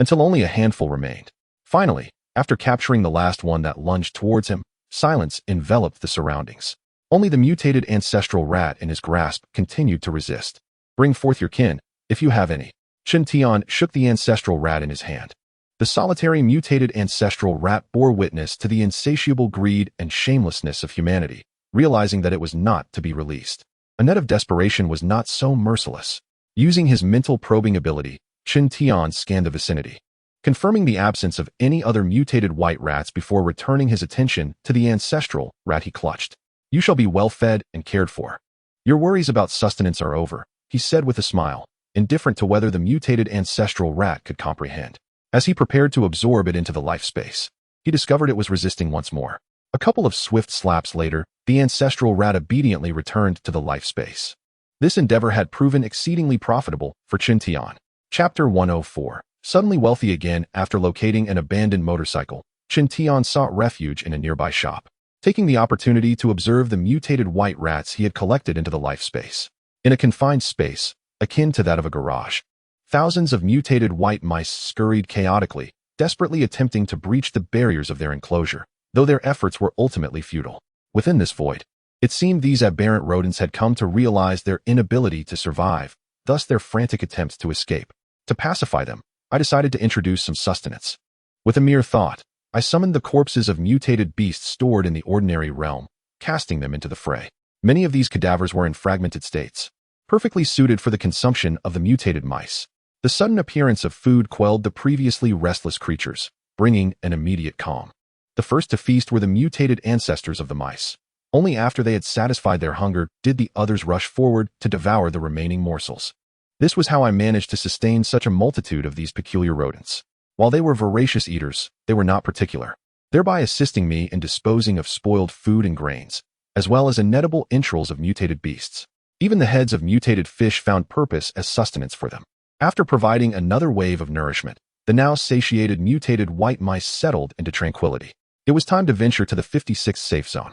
until only a handful remained. Finally, after capturing the last one that lunged towards him, silence enveloped the surroundings. Only the mutated ancestral rat in his grasp continued to resist. Bring forth your kin, if you have any. Chen Tian shook the ancestral rat in his hand. The solitary mutated ancestral rat bore witness to the insatiable greed and shamelessness of humanity, realizing that it was not to be released. A net of desperation was not so merciless. Using his mental probing ability, Chen Tian scanned the vicinity, confirming the absence of any other mutated white rats before returning his attention to the ancestral rat he clutched. You shall be well fed and cared for. Your worries about sustenance are over, he said with a smile, indifferent to whether the mutated ancestral rat could comprehend. As he prepared to absorb it into the life space, he discovered it was resisting once more. A couple of swift slaps later, the ancestral rat obediently returned to the life space. This endeavor had proven exceedingly profitable for Chen Tian. Chapter 104. Suddenly wealthy again after locating an abandoned motorcycle, Chen Tian sought refuge in a nearby shop, taking the opportunity to observe the mutated white rats he had collected into the life space. In a confined space, akin to that of a garage, thousands of mutated white mice scurried chaotically, desperately attempting to breach the barriers of their enclosure, though their efforts were ultimately futile. Within this void, it seemed these aberrant rodents had come to realize their inability to survive, thus their frantic attempts to escape. To pacify them, I decided to introduce some sustenance. With a mere thought, I summoned the corpses of mutated beasts stored in the ordinary realm, casting them into the fray. Many of these cadavers were in fragmented states, perfectly suited for the consumption of the mutated mice. The sudden appearance of food quelled the previously restless creatures, bringing an immediate calm. The first to feast were the mutated ancestors of the mice. Only after they had satisfied their hunger did the others rush forward to devour the remaining morsels. This was how I managed to sustain such a multitude of these peculiar rodents. While they were voracious eaters, they were not particular, thereby assisting me in disposing of spoiled food and grains, as well as inedible entrails of mutated beasts. Even the heads of mutated fish found purpose as sustenance for them. After providing another wave of nourishment, the now satiated mutated white mice settled into tranquility. It was time to venture to the 56th safe zone.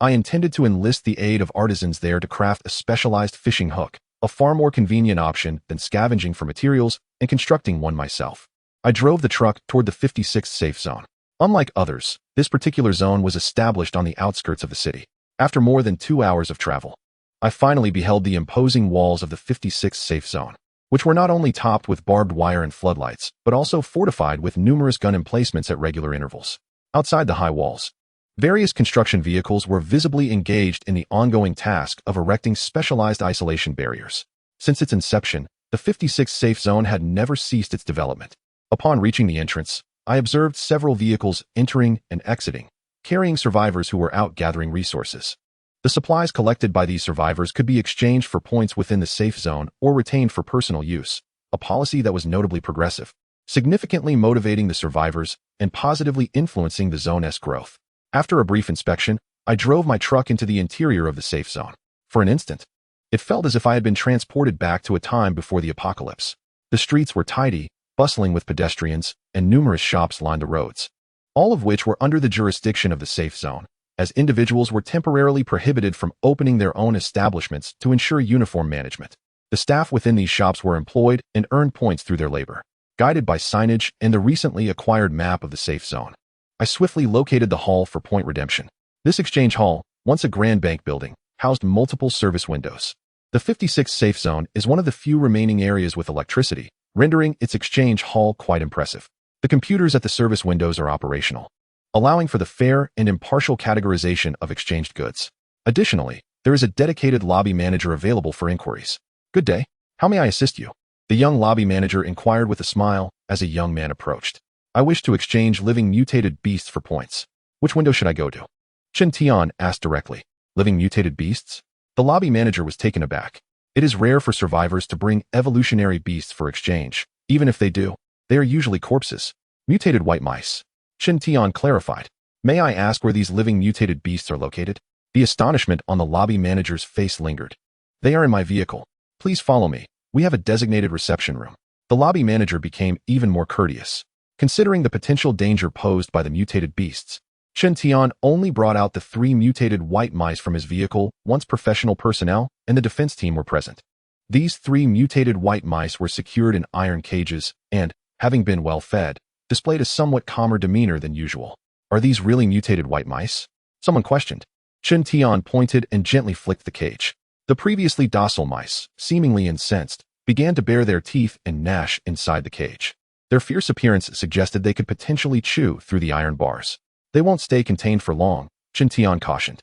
I intended to enlist the aid of artisans there to craft a specialized fishing hook, a far more convenient option than scavenging for materials and constructing one myself. I drove the truck toward the 56th safe zone. Unlike others, this particular zone was established on the outskirts of the city. After more than 2 hours of travel, I finally beheld the imposing walls of the 56th safe zone, which were not only topped with barbed wire and floodlights, but also fortified with numerous gun emplacements at regular intervals. Outside the high walls, various construction vehicles were visibly engaged in the ongoing task of erecting specialized isolation barriers. Since its inception, the 56th safe zone had never ceased its development. Upon reaching the entrance, I observed several vehicles entering and exiting, carrying survivors who were out gathering resources. The supplies collected by these survivors could be exchanged for points within the safe zone or retained for personal use, a policy that was notably progressive, significantly motivating the survivors and positively influencing the zone's growth. After a brief inspection, I drove my truck into the interior of the safe zone. For an instant, it felt as if I had been transported back to a time before the apocalypse. The streets were tidy, bustling with pedestrians, and numerous shops lined the roads, all of which were under the jurisdiction of the safe zone, as individuals were temporarily prohibited from opening their own establishments to ensure uniform management. The staff within these shops were employed and earned points through their labor. Guided by signage and the recently acquired map of the safe zone, I swiftly located the hall for point redemption. This exchange hall, once a grand bank building, housed multiple service windows. The 56th safe zone is one of the few remaining areas with electricity, rendering its exchange hall quite impressive. The computers at the service windows are operational, allowing for the fair and impartial categorization of exchanged goods. Additionally, there is a dedicated lobby manager available for inquiries. Good day. How may I assist you? The young lobby manager inquired with a smile as a young man approached. I wish to exchange living mutated beasts for points. Which window should I go to? Chen Tian asked directly. Living mutated beasts? The lobby manager was taken aback. It is rare for survivors to bring evolutionary beasts for exchange. Even if they do, they are usually corpses. Mutated white mice. Chen Tian clarified. May I ask where these living mutated beasts are located? The astonishment on the lobby manager's face lingered. They are in my vehicle. Please follow me. We have a designated reception room. The lobby manager became even more courteous. Considering the potential danger posed by the mutated beasts, Chen Tian only brought out the 3 mutated white mice from his vehicle once professional personnel and the defense team were present. These 3 mutated white mice were secured in iron cages and, having been well fed, displayed a somewhat calmer demeanor than usual. Are these really mutated white mice? Someone questioned. Chen Tian pointed and gently flicked the cage. The previously docile mice, seemingly incensed, began to bare their teeth and gnash inside the cage. Their fierce appearance suggested they could potentially chew through the iron bars. They won't stay contained for long, Chen Tian cautioned.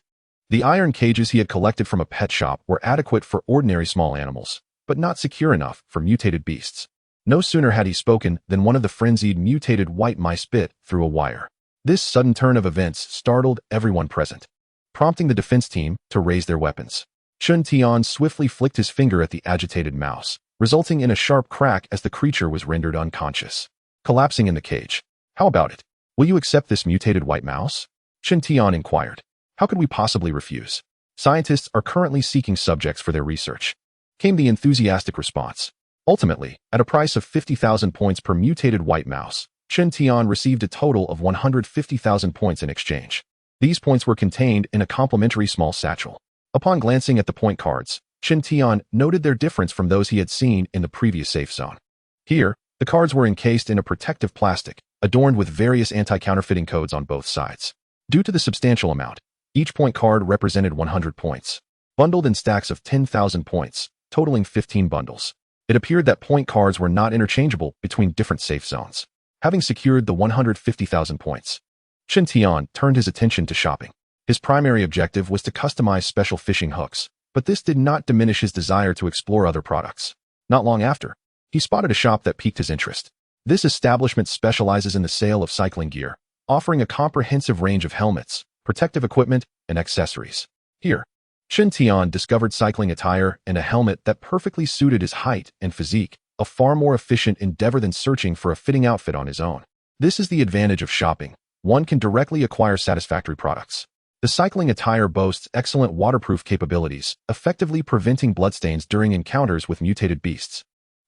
The iron cages he had collected from a pet shop were adequate for ordinary small animals, but not secure enough for mutated beasts. No sooner had he spoken than one of the frenzied mutated white mice bit through a wire. This sudden turn of events startled everyone present, prompting the defense team to raise their weapons. Chen Tian swiftly flicked his finger at the agitated mouse, resulting in a sharp crack as the creature was rendered unconscious, collapsing in the cage. How about it? Will you accept this mutated white mouse? Chen Tian inquired. How could we possibly refuse? Scientists are currently seeking subjects for their research, came the enthusiastic response. Ultimately, at a price of 50,000 points per mutated white mouse, Chen Tian received a total of 150,000 points in exchange. These points were contained in a complimentary small satchel. Upon glancing at the point cards, Chen Tian noted their difference from those he had seen in the previous safe zone. Here, the cards were encased in a protective plastic, adorned with various anti-counterfeiting codes on both sides. Due to the substantial amount, each point card represented 100 points, bundled in stacks of 10,000 points, totaling 15 bundles. It appeared that point cards were not interchangeable between different safe zones. Having secured the 150,000 points, Chen Tian turned his attention to shopping. His primary objective was to customize special fishing hooks, but this did not diminish his desire to explore other products. Not long after, he spotted a shop that piqued his interest. This establishment specializes in the sale of cycling gear, offering a comprehensive range of helmets, protective equipment, and accessories. Here, Chen Tian discovered cycling attire and a helmet that perfectly suited his height and physique, a far more efficient endeavor than searching for a fitting outfit on his own. This is the advantage of shopping. One can directly acquire satisfactory products. The cycling attire boasts excellent waterproof capabilities, effectively preventing bloodstains during encounters with mutated beasts.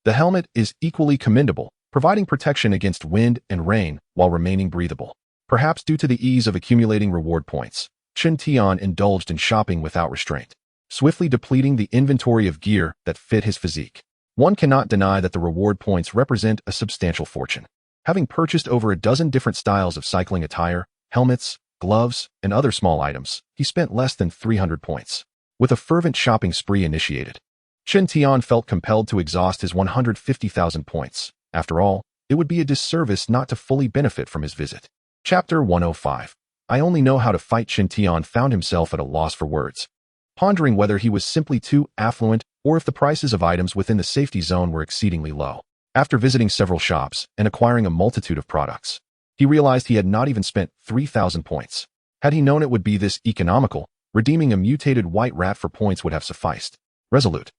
The helmet is equally commendable, providing protection against wind and rain while remaining breathable. Perhaps due to the ease of accumulating reward points, Chen Tian indulged in shopping without restraint, swiftly depleting the inventory of gear that fit his physique. One cannot deny that the reward points represent a substantial fortune. Having purchased over a dozen different styles of cycling attire, helmets, gloves, and other small items, he spent less than 300 points. With a fervent shopping spree initiated, Chen Tian felt compelled to exhaust his 150,000 points. After all, it would be a disservice not to fully benefit from his visit. Chapter 105. I only know how to fight. Chen Tian found himself at a loss for words, pondering whether he was simply too affluent or if the prices of items within the safety zone were exceedingly low. After visiting several shops and acquiring a multitude of products, he realized he had not even spent 3,000 points. Had he known it would be this economical, redeeming a mutated white rat for points would have sufficed. Resolute,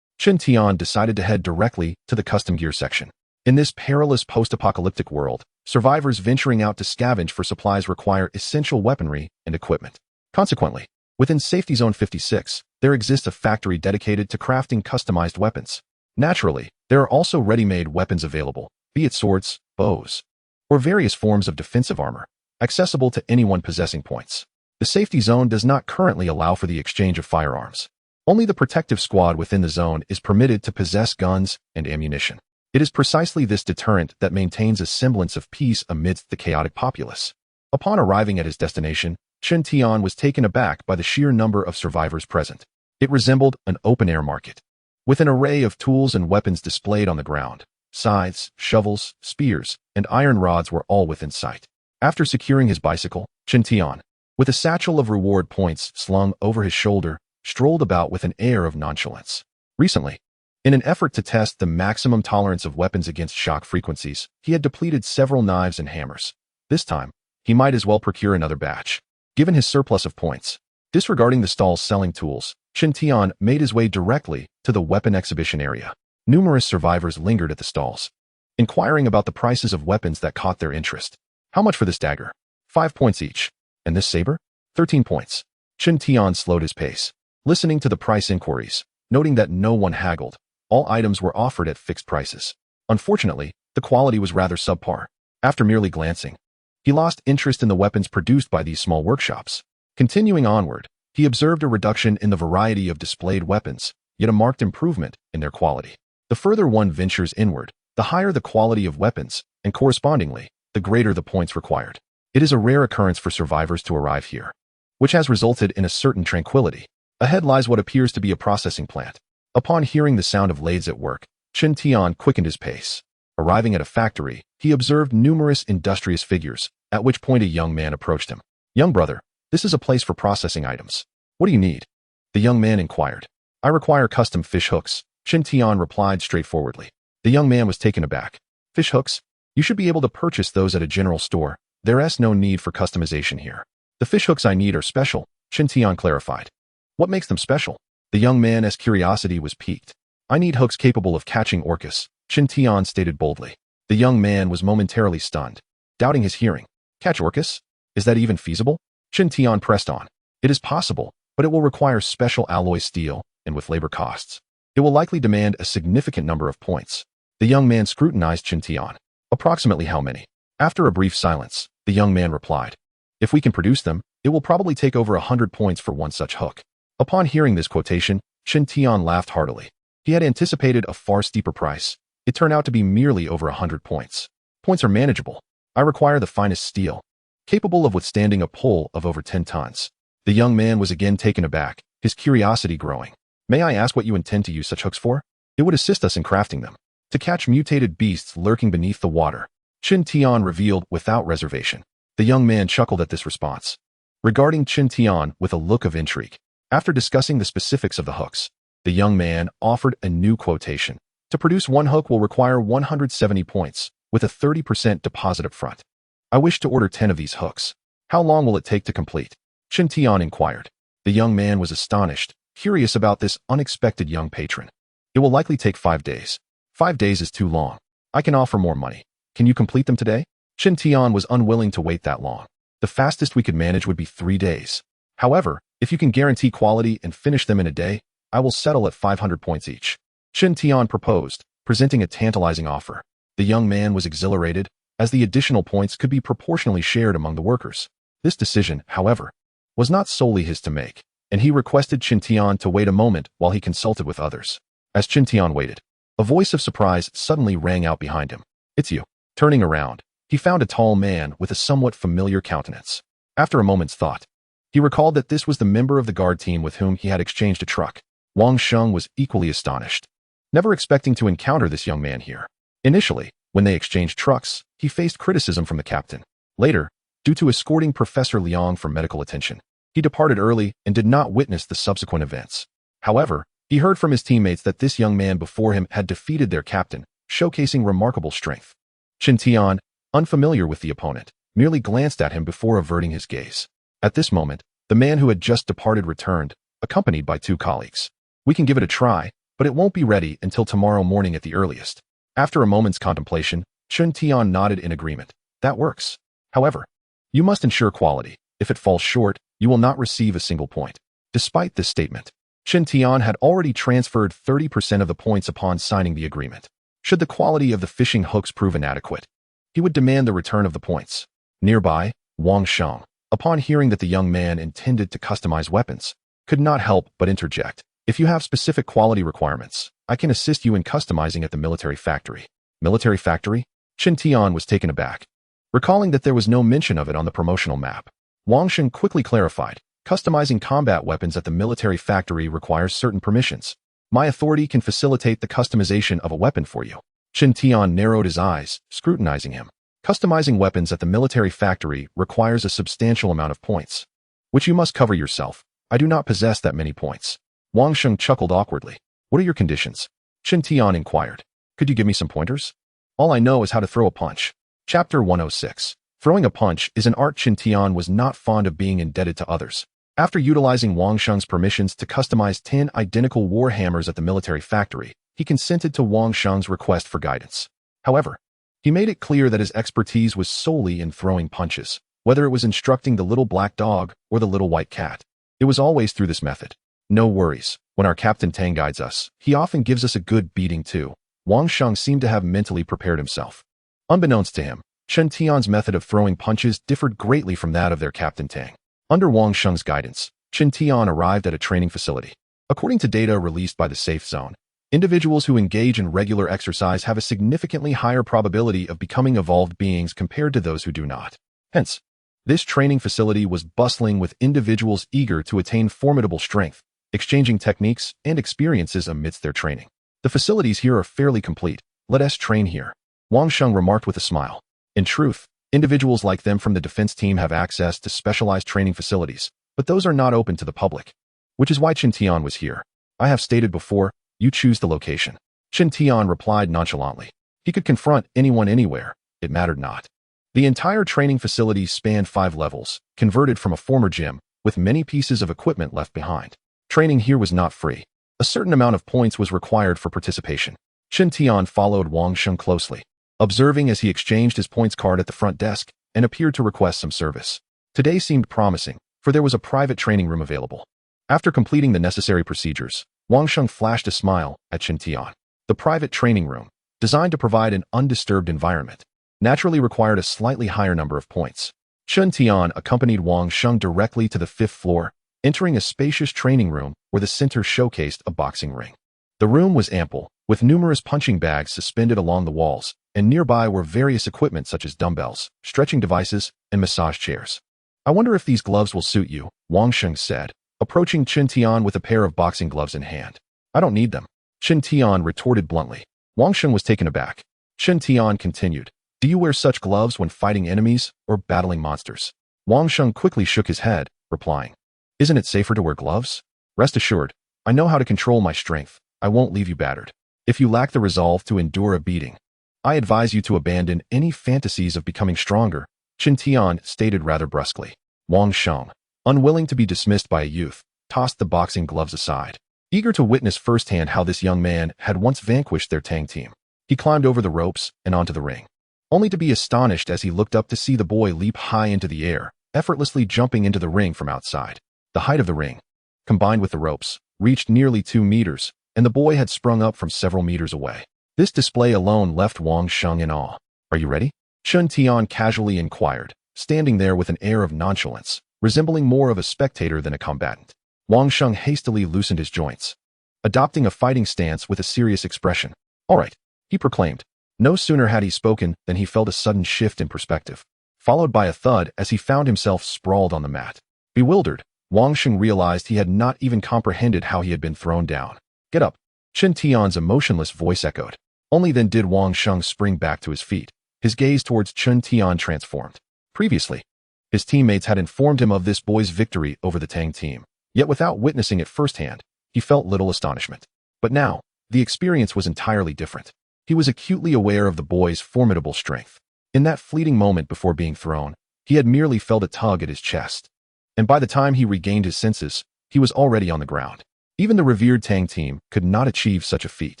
Chen Tian decided to head directly to the custom gear section. In this perilous post-apocalyptic world, survivors venturing out to scavenge for supplies require essential weaponry and equipment. Consequently, within Safety Zone 56, there exists a factory dedicated to crafting customized weapons. Naturally, there are also ready-made weapons available, be it swords, bows, or various forms of defensive armor, accessible to anyone possessing points. The Safety Zone does not currently allow for the exchange of firearms. Only the protective squad within the zone is permitted to possess guns and ammunition. It is precisely this deterrent that maintains a semblance of peace amidst the chaotic populace. Upon arriving at his destination, Chen Tian was taken aback by the sheer number of survivors present. It resembled an open-air market, with an array of tools and weapons displayed on the ground. Scythes, shovels, spears, and iron rods were all within sight. After securing his bicycle, Chen Tian, with a satchel of reward points slung over his shoulder, strolled about with an air of nonchalance. Recently, in an effort to test the maximum tolerance of weapons against shock frequencies, he had depleted several knives and hammers. This time, he might as well procure another batch. Given his surplus of points, disregarding the stalls selling tools, Chen Tian made his way directly to the weapon exhibition area. Numerous survivors lingered at the stalls, inquiring about the prices of weapons that caught their interest. How much for this dagger? 5 points each. And this saber? 13 points. Chen Tian slowed his pace, listening to the price inquiries, noting that no one haggled. All items were offered at fixed prices. Unfortunately, the quality was rather subpar. After merely glancing, he lost interest in the weapons produced by these small workshops. Continuing onward, he observed a reduction in the variety of displayed weapons, yet a marked improvement in their quality. The further one ventures inward, the higher the quality of weapons, and correspondingly, the greater the points required. It is a rare occurrence for survivors to arrive here, which has resulted in a certain tranquility. Ahead lies what appears to be a processing plant. Upon hearing the sound of lathes at work, Chen Tian quickened his pace. Arriving at a factory, he observed numerous industrious figures, at which point a young man approached him. "Young brother, this is a place for processing items. What do you need?" The young man inquired. "I require custom fish hooks," Chen Tian replied straightforwardly. The young man was taken aback. "Fish hooks? You should be able to purchase those at a general store. There's no need for customization here." "The fish hooks I need are special," Chen Tian clarified. "What makes them special?" The young man's curiosity was piqued. "I need hooks capable of catching orcas," Chen Tian stated boldly. The young man was momentarily stunned, doubting his hearing. "Catch orcas? Is that even feasible?" Chen Tian pressed on. "It is possible, but it will require special alloy steel, and with labor costs. It will likely demand a significant number of points." The young man scrutinized Chen Tian. "Approximately how many?" After a brief silence, the young man replied, "If we can produce them, it will probably take over 100 points for one such hook." Upon hearing this quotation, Chen Tian laughed heartily. He had anticipated a far steeper price. It turned out to be merely over 100 points. "Points are manageable. I require the finest steel, capable of withstanding a pull of over 10 tons. The young man was again taken aback, his curiosity growing. "May I ask what you intend to use such hooks for?" "It would assist us in crafting them. To catch mutated beasts lurking beneath the water," Chen Tian revealed without reservation. The young man chuckled at this response, regarding Chen Tian with a look of intrigue. After discussing the specifics of the hooks, the young man offered a new quotation. "To produce one hook will require 170 points, with a 30% deposit up front. I wish to order 10 of these hooks. How long will it take to complete?" Chen Tian inquired. The young man was astonished, curious about this unexpected young patron. "It will likely take 5 days. 5 days is too long. I can offer more money. Can you complete them today?" Chen Tian was unwilling to wait that long. "The fastest we could manage would be 3 days. However, if you can guarantee quality and finish them in a day, I will settle at 500 points each," Chen Tian proposed, presenting a tantalizing offer. The young man was exhilarated, as the additional points could be proportionally shared among the workers. This decision, however, was not solely his to make, and he requested Chen Tian to wait a moment while he consulted with others. As Chen Tian waited, a voice of surprise suddenly rang out behind him. "It's you." Turning around, he found a tall man with a somewhat familiar countenance. After a moment's thought, he recalled that this was the member of the guard team with whom he had exchanged a truck. Wang Sheng was equally astonished, never expecting to encounter this young man here. Initially, when they exchanged trucks, he faced criticism from the captain. Later, due to escorting Professor Liang for medical attention, he departed early and did not witness the subsequent events. However, he heard from his teammates that this young man before him had defeated their captain, showcasing remarkable strength. Chen Tian, unfamiliar with the opponent, merely glanced at him before averting his gaze. At this moment, the man who had just departed returned, accompanied by 2 colleagues. "We can give it a try, but it won't be ready until tomorrow morning at the earliest." After a moment's contemplation, Chen Tian nodded in agreement. "That works. However, you must ensure quality. If it falls short, you will not receive a single point." Despite this statement, Chen Tian had already transferred 30% of the points upon signing the agreement. Should the quality of the fishing hooks prove inadequate, he would demand the return of the points. Nearby, Wang Sheng, upon hearing that the young man intended to customize weapons, could not help but interject. "If you have specific quality requirements, I can assist you in customizing at the military factory." Military factory? Chen Tian was taken aback, recalling that there was no mention of it on the promotional map. Wang Sheng quickly clarified, "Customizing combat weapons at the military factory requires certain permissions. My authority can facilitate the customization of a weapon for you." Chen Tian narrowed his eyes, scrutinizing him. "Customizing weapons at the military factory requires a substantial amount of points, which you must cover yourself. I do not possess that many points." Wang Sheng chuckled awkwardly. "What are your conditions?" Chen Tian inquired. "Could you give me some pointers? All I know is how to throw a punch." Chapter 106. Throwing a punch is an art. Chen Tian was not fond of being indebted to others. After utilizing Wang Sheng's permissions to customize 10 identical war hammers at the military factory, he consented to Wang Sheng's request for guidance. However, he made it clear that his expertise was solely in throwing punches, whether it was instructing the little black dog or the little white cat. It was always through this method. "No worries. When our Captain Tang guides us, he often gives us a good beating too." Wang Sheng seemed to have mentally prepared himself. Unbeknownst to him, Chen Tian's method of throwing punches differed greatly from that of their Captain Tang. Under Wang Sheng's guidance, Chen Tian arrived at a training facility. According to data released by the Safe Zone, Individuals who engage in regular exercise have a significantly higher probability of becoming evolved beings compared to those who do not. Hence, this training facility was bustling with individuals eager to attain formidable strength, exchanging techniques and experiences amidst their training. The facilities here are fairly complete. Let us train here, Wang Sheng remarked with a smile. In truth, individuals like them from the defense team have access to specialized training facilities, but those are not open to the public. Which is why Qin Tian was here. I have stated before, you choose the location. Qin Tian replied nonchalantly. He could confront anyone anywhere. It mattered not. The entire training facility spanned 5 levels, converted from a former gym, with many pieces of equipment left behind. Training here was not free. A certain amount of points was required for participation. Qin Tian followed Wang Sheng closely, observing as he exchanged his points card at the front desk and appeared to request some service. Today seemed promising, for there was a private training room available. After completing the necessary procedures, Wang Sheng flashed a smile at Qin Tian. The private training room, designed to provide an undisturbed environment, naturally required a slightly higher number of points. Qin Tian accompanied Wang Sheng directly to the 5th floor, entering a spacious training room where the center showcased a boxing ring. The room was ample, with numerous punching bags suspended along the walls, and nearby were various equipment such as dumbbells, stretching devices, and massage chairs. I wonder if these gloves will suit you, Wang Sheng said, approaching Qin Tian with a pair of boxing gloves in hand. I don't need them, Qin Tian retorted bluntly. Wang Sheng was taken aback. Qin Tian continued, do you wear such gloves when fighting enemies or battling monsters? Wang Sheng quickly shook his head, replying, isn't it safer to wear gloves? Rest assured, I know how to control my strength. I won't leave you battered. If you lack the resolve to endure a beating, I advise you to abandon any fantasies of becoming stronger, Qin Tian stated rather brusquely. Wang Sheng, unwilling to be dismissed by a youth, tossed the boxing gloves aside. Eager to witness firsthand how this young man had once vanquished their Tang team, he climbed over the ropes and onto the ring, only to be astonished as he looked up to see the boy leap high into the air, effortlessly jumping into the ring from outside. The height of the ring, combined with the ropes, reached nearly 2 meters, and the boy had sprung up from several meters away. This display alone left Wang Sheng in awe. Are you ready? Qin Tian casually inquired, standing there with an air of nonchalance, resembling more of a spectator than a combatant. Wang Sheng hastily loosened his joints, adopting a fighting stance with a serious expression. All right, he proclaimed. No sooner had he spoken than he felt a sudden shift in perspective, followed by a thud as he found himself sprawled on the mat. Bewildered, Wang Sheng realized he had not even comprehended how he had been thrown down. Get up, Qin Tian's emotionless voice echoed. Only then did Wang Sheng spring back to his feet, his gaze towards Qin Tian transformed. Previously, his teammates had informed him of this boy's victory over the Tang team, yet without witnessing it firsthand, he felt little astonishment. But now, the experience was entirely different. He was acutely aware of the boy's formidable strength. In that fleeting moment before being thrown, he had merely felt a tug at his chest. And by the time he regained his senses, he was already on the ground. Even the revered Tang team could not achieve such a feat.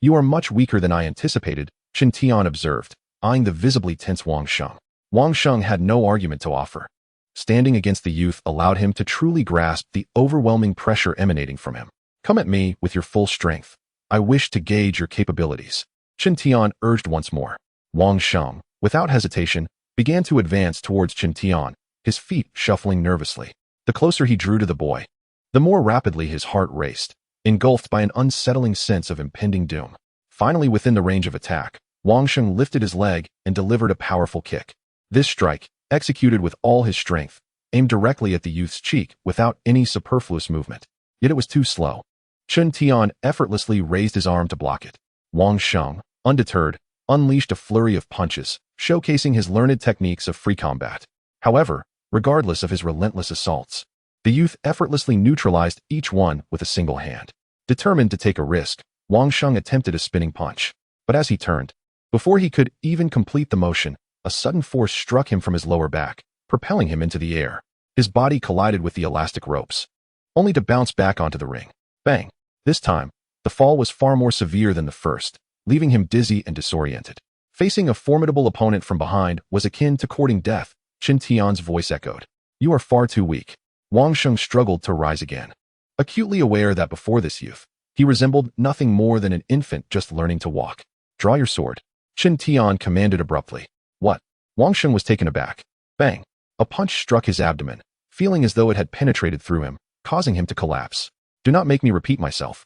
You are much weaker than I anticipated, Qin Tian observed, eyeing the visibly tense Wang Sheng. Wang Sheng had no argument to offer. Standing against the youth allowed him to truly grasp the overwhelming pressure emanating from him. Come at me with your full strength. I wish to gauge your capabilities, Qin Tian urged once more. Wang Sheng, without hesitation, began to advance towards Qin Tian, his feet shuffling nervously. The closer he drew to the boy, the more rapidly his heart raced, engulfed by an unsettling sense of impending doom. Finally within the range of attack, Wang Sheng lifted his leg and delivered a powerful kick. This strike, executed with all his strength, aimed directly at the youth's cheek without any superfluous movement. Yet it was too slow. Qin Tian effortlessly raised his arm to block it. Wang Sheng, undeterred, unleashed a flurry of punches, showcasing his learned techniques of free combat. However, regardless of his relentless assaults, the youth effortlessly neutralized each one with a single hand. Determined to take a risk, Wang Sheng attempted a spinning punch. But as he turned, before he could even complete the motion, a sudden force struck him from his lower back, propelling him into the air. His body collided with the elastic ropes, only to bounce back onto the ring. Bang! This time, the fall was far more severe than the first, leaving him dizzy and disoriented. Facing a formidable opponent from behind was akin to courting death, Qin Tian's voice echoed. You are far too weak. Wang Sheng struggled to rise again, acutely aware that before this youth, he resembled nothing more than an infant just learning to walk. Draw your sword, Qin Tian commanded abruptly. What? Wang Sheng was taken aback. Bang! A punch struck his abdomen, feeling as though it had penetrated through him, causing him to collapse. Do not make me repeat myself.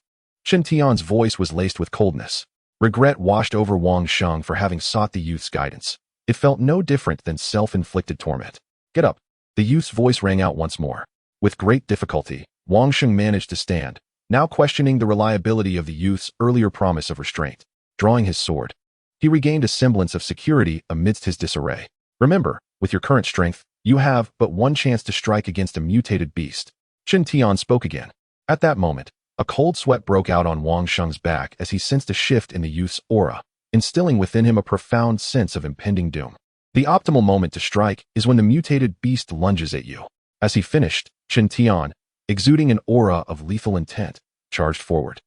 Chen Tian's voice was laced with coldness. Regret washed over Wang Sheng for having sought the youth's guidance. It felt no different than self-inflicted torment. Get up. The youth's voice rang out once more. With great difficulty, Wang Sheng managed to stand, now questioning the reliability of the youth's earlier promise of restraint. Drawing his sword, he regained a semblance of security amidst his disarray. Remember, with your current strength, you have but one chance to strike against a mutated beast. Chen Tian spoke again. At that moment, a cold sweat broke out on Wang Sheng's back as he sensed a shift in the youth's aura, instilling within him a profound sense of impending doom. The optimal moment to strike is when the mutated beast lunges at you. As he finished, Chen Tian, exuding an aura of lethal intent, charged forward.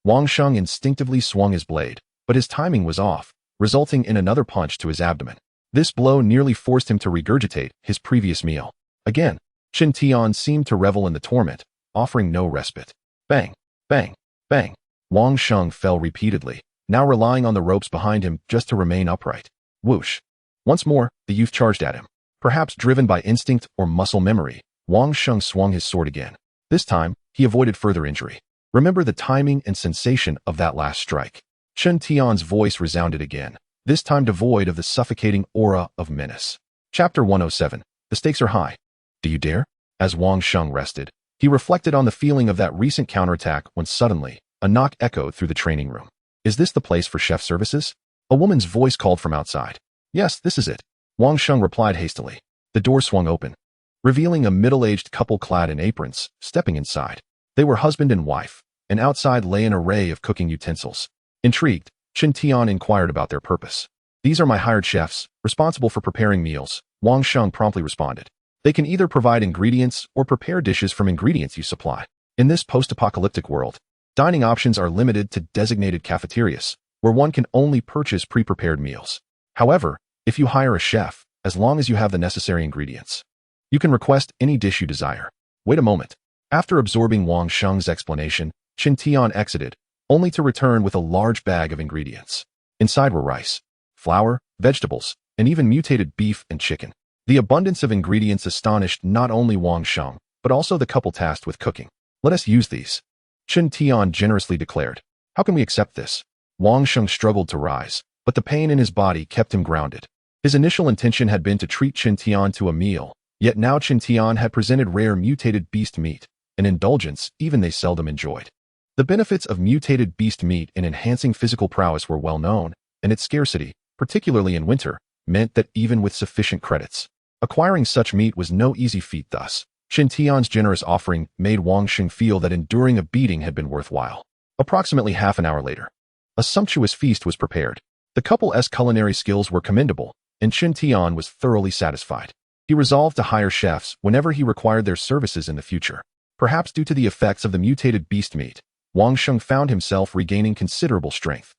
Wang Sheng instinctively swung his blade, but his timing was off, resulting in another punch to his abdomen. This blow nearly forced him to regurgitate his previous meal. Again, Chen Tian seemed to revel in the torment, offering no respite. Bang, bang, bang. Wang Sheng fell repeatedly, now relying on the ropes behind him just to remain upright. Whoosh. Once more, the youth charged at him. Perhaps driven by instinct or muscle memory, Wang Sheng swung his sword again. This time, he avoided further injury. Remember the timing and sensation of that last strike. Chen Tian's voice resounded again, this time devoid of the suffocating aura of menace. Chapter 107. The stakes are high. Do you dare? As Wang Sheng rested, he reflected on the feeling of that recent counterattack when suddenly, a knock echoed through the training room. Is this the place for chef services? A woman's voice called from outside. Yes, this is it. Wang Sheng replied hastily. The door swung open, revealing a middle-aged couple clad in aprons, stepping inside. They were husband and wife, and outside lay an array of cooking utensils. Intrigued, Chen Tian inquired about their purpose. These are my hired chefs, responsible for preparing meals, Wang Sheng promptly responded. They can either provide ingredients or prepare dishes from ingredients you supply. In this post-apocalyptic world, dining options are limited to designated cafeterias, where one can only purchase pre-prepared meals. However, if you hire a chef, as long as you have the necessary ingredients, you can request any dish you desire. Wait a moment. After absorbing Wang Sheng's explanation, Chen Tian exited, only to return with a large bag of ingredients. Inside were rice, flour, vegetables, and even mutated beef and chicken. The abundance of ingredients astonished not only Wang Sheng, but also the couple tasked with cooking. Let us use these, Chen Tian generously declared. How can we accept this? Wang Sheng struggled to rise, but the pain in his body kept him grounded. His initial intention had been to treat Chen Tian to a meal, yet now Chen Tian had presented rare mutated beast meat, an indulgence even they seldom enjoyed. The benefits of mutated beast meat in enhancing physical prowess were well known, and its scarcity, particularly in winter, meant that even with sufficient credits, acquiring such meat was no easy feat. Thus, Chen Tian's generous offering made Wang Sheng feel that enduring a beating had been worthwhile. Approximately half an hour later, a sumptuous feast was prepared. The couple's culinary skills were commendable, and Chen Tian was thoroughly satisfied. He resolved to hire chefs whenever he required their services in the future. Perhaps due to the effects of the mutated beast meat, Wang Sheng found himself regaining considerable strength.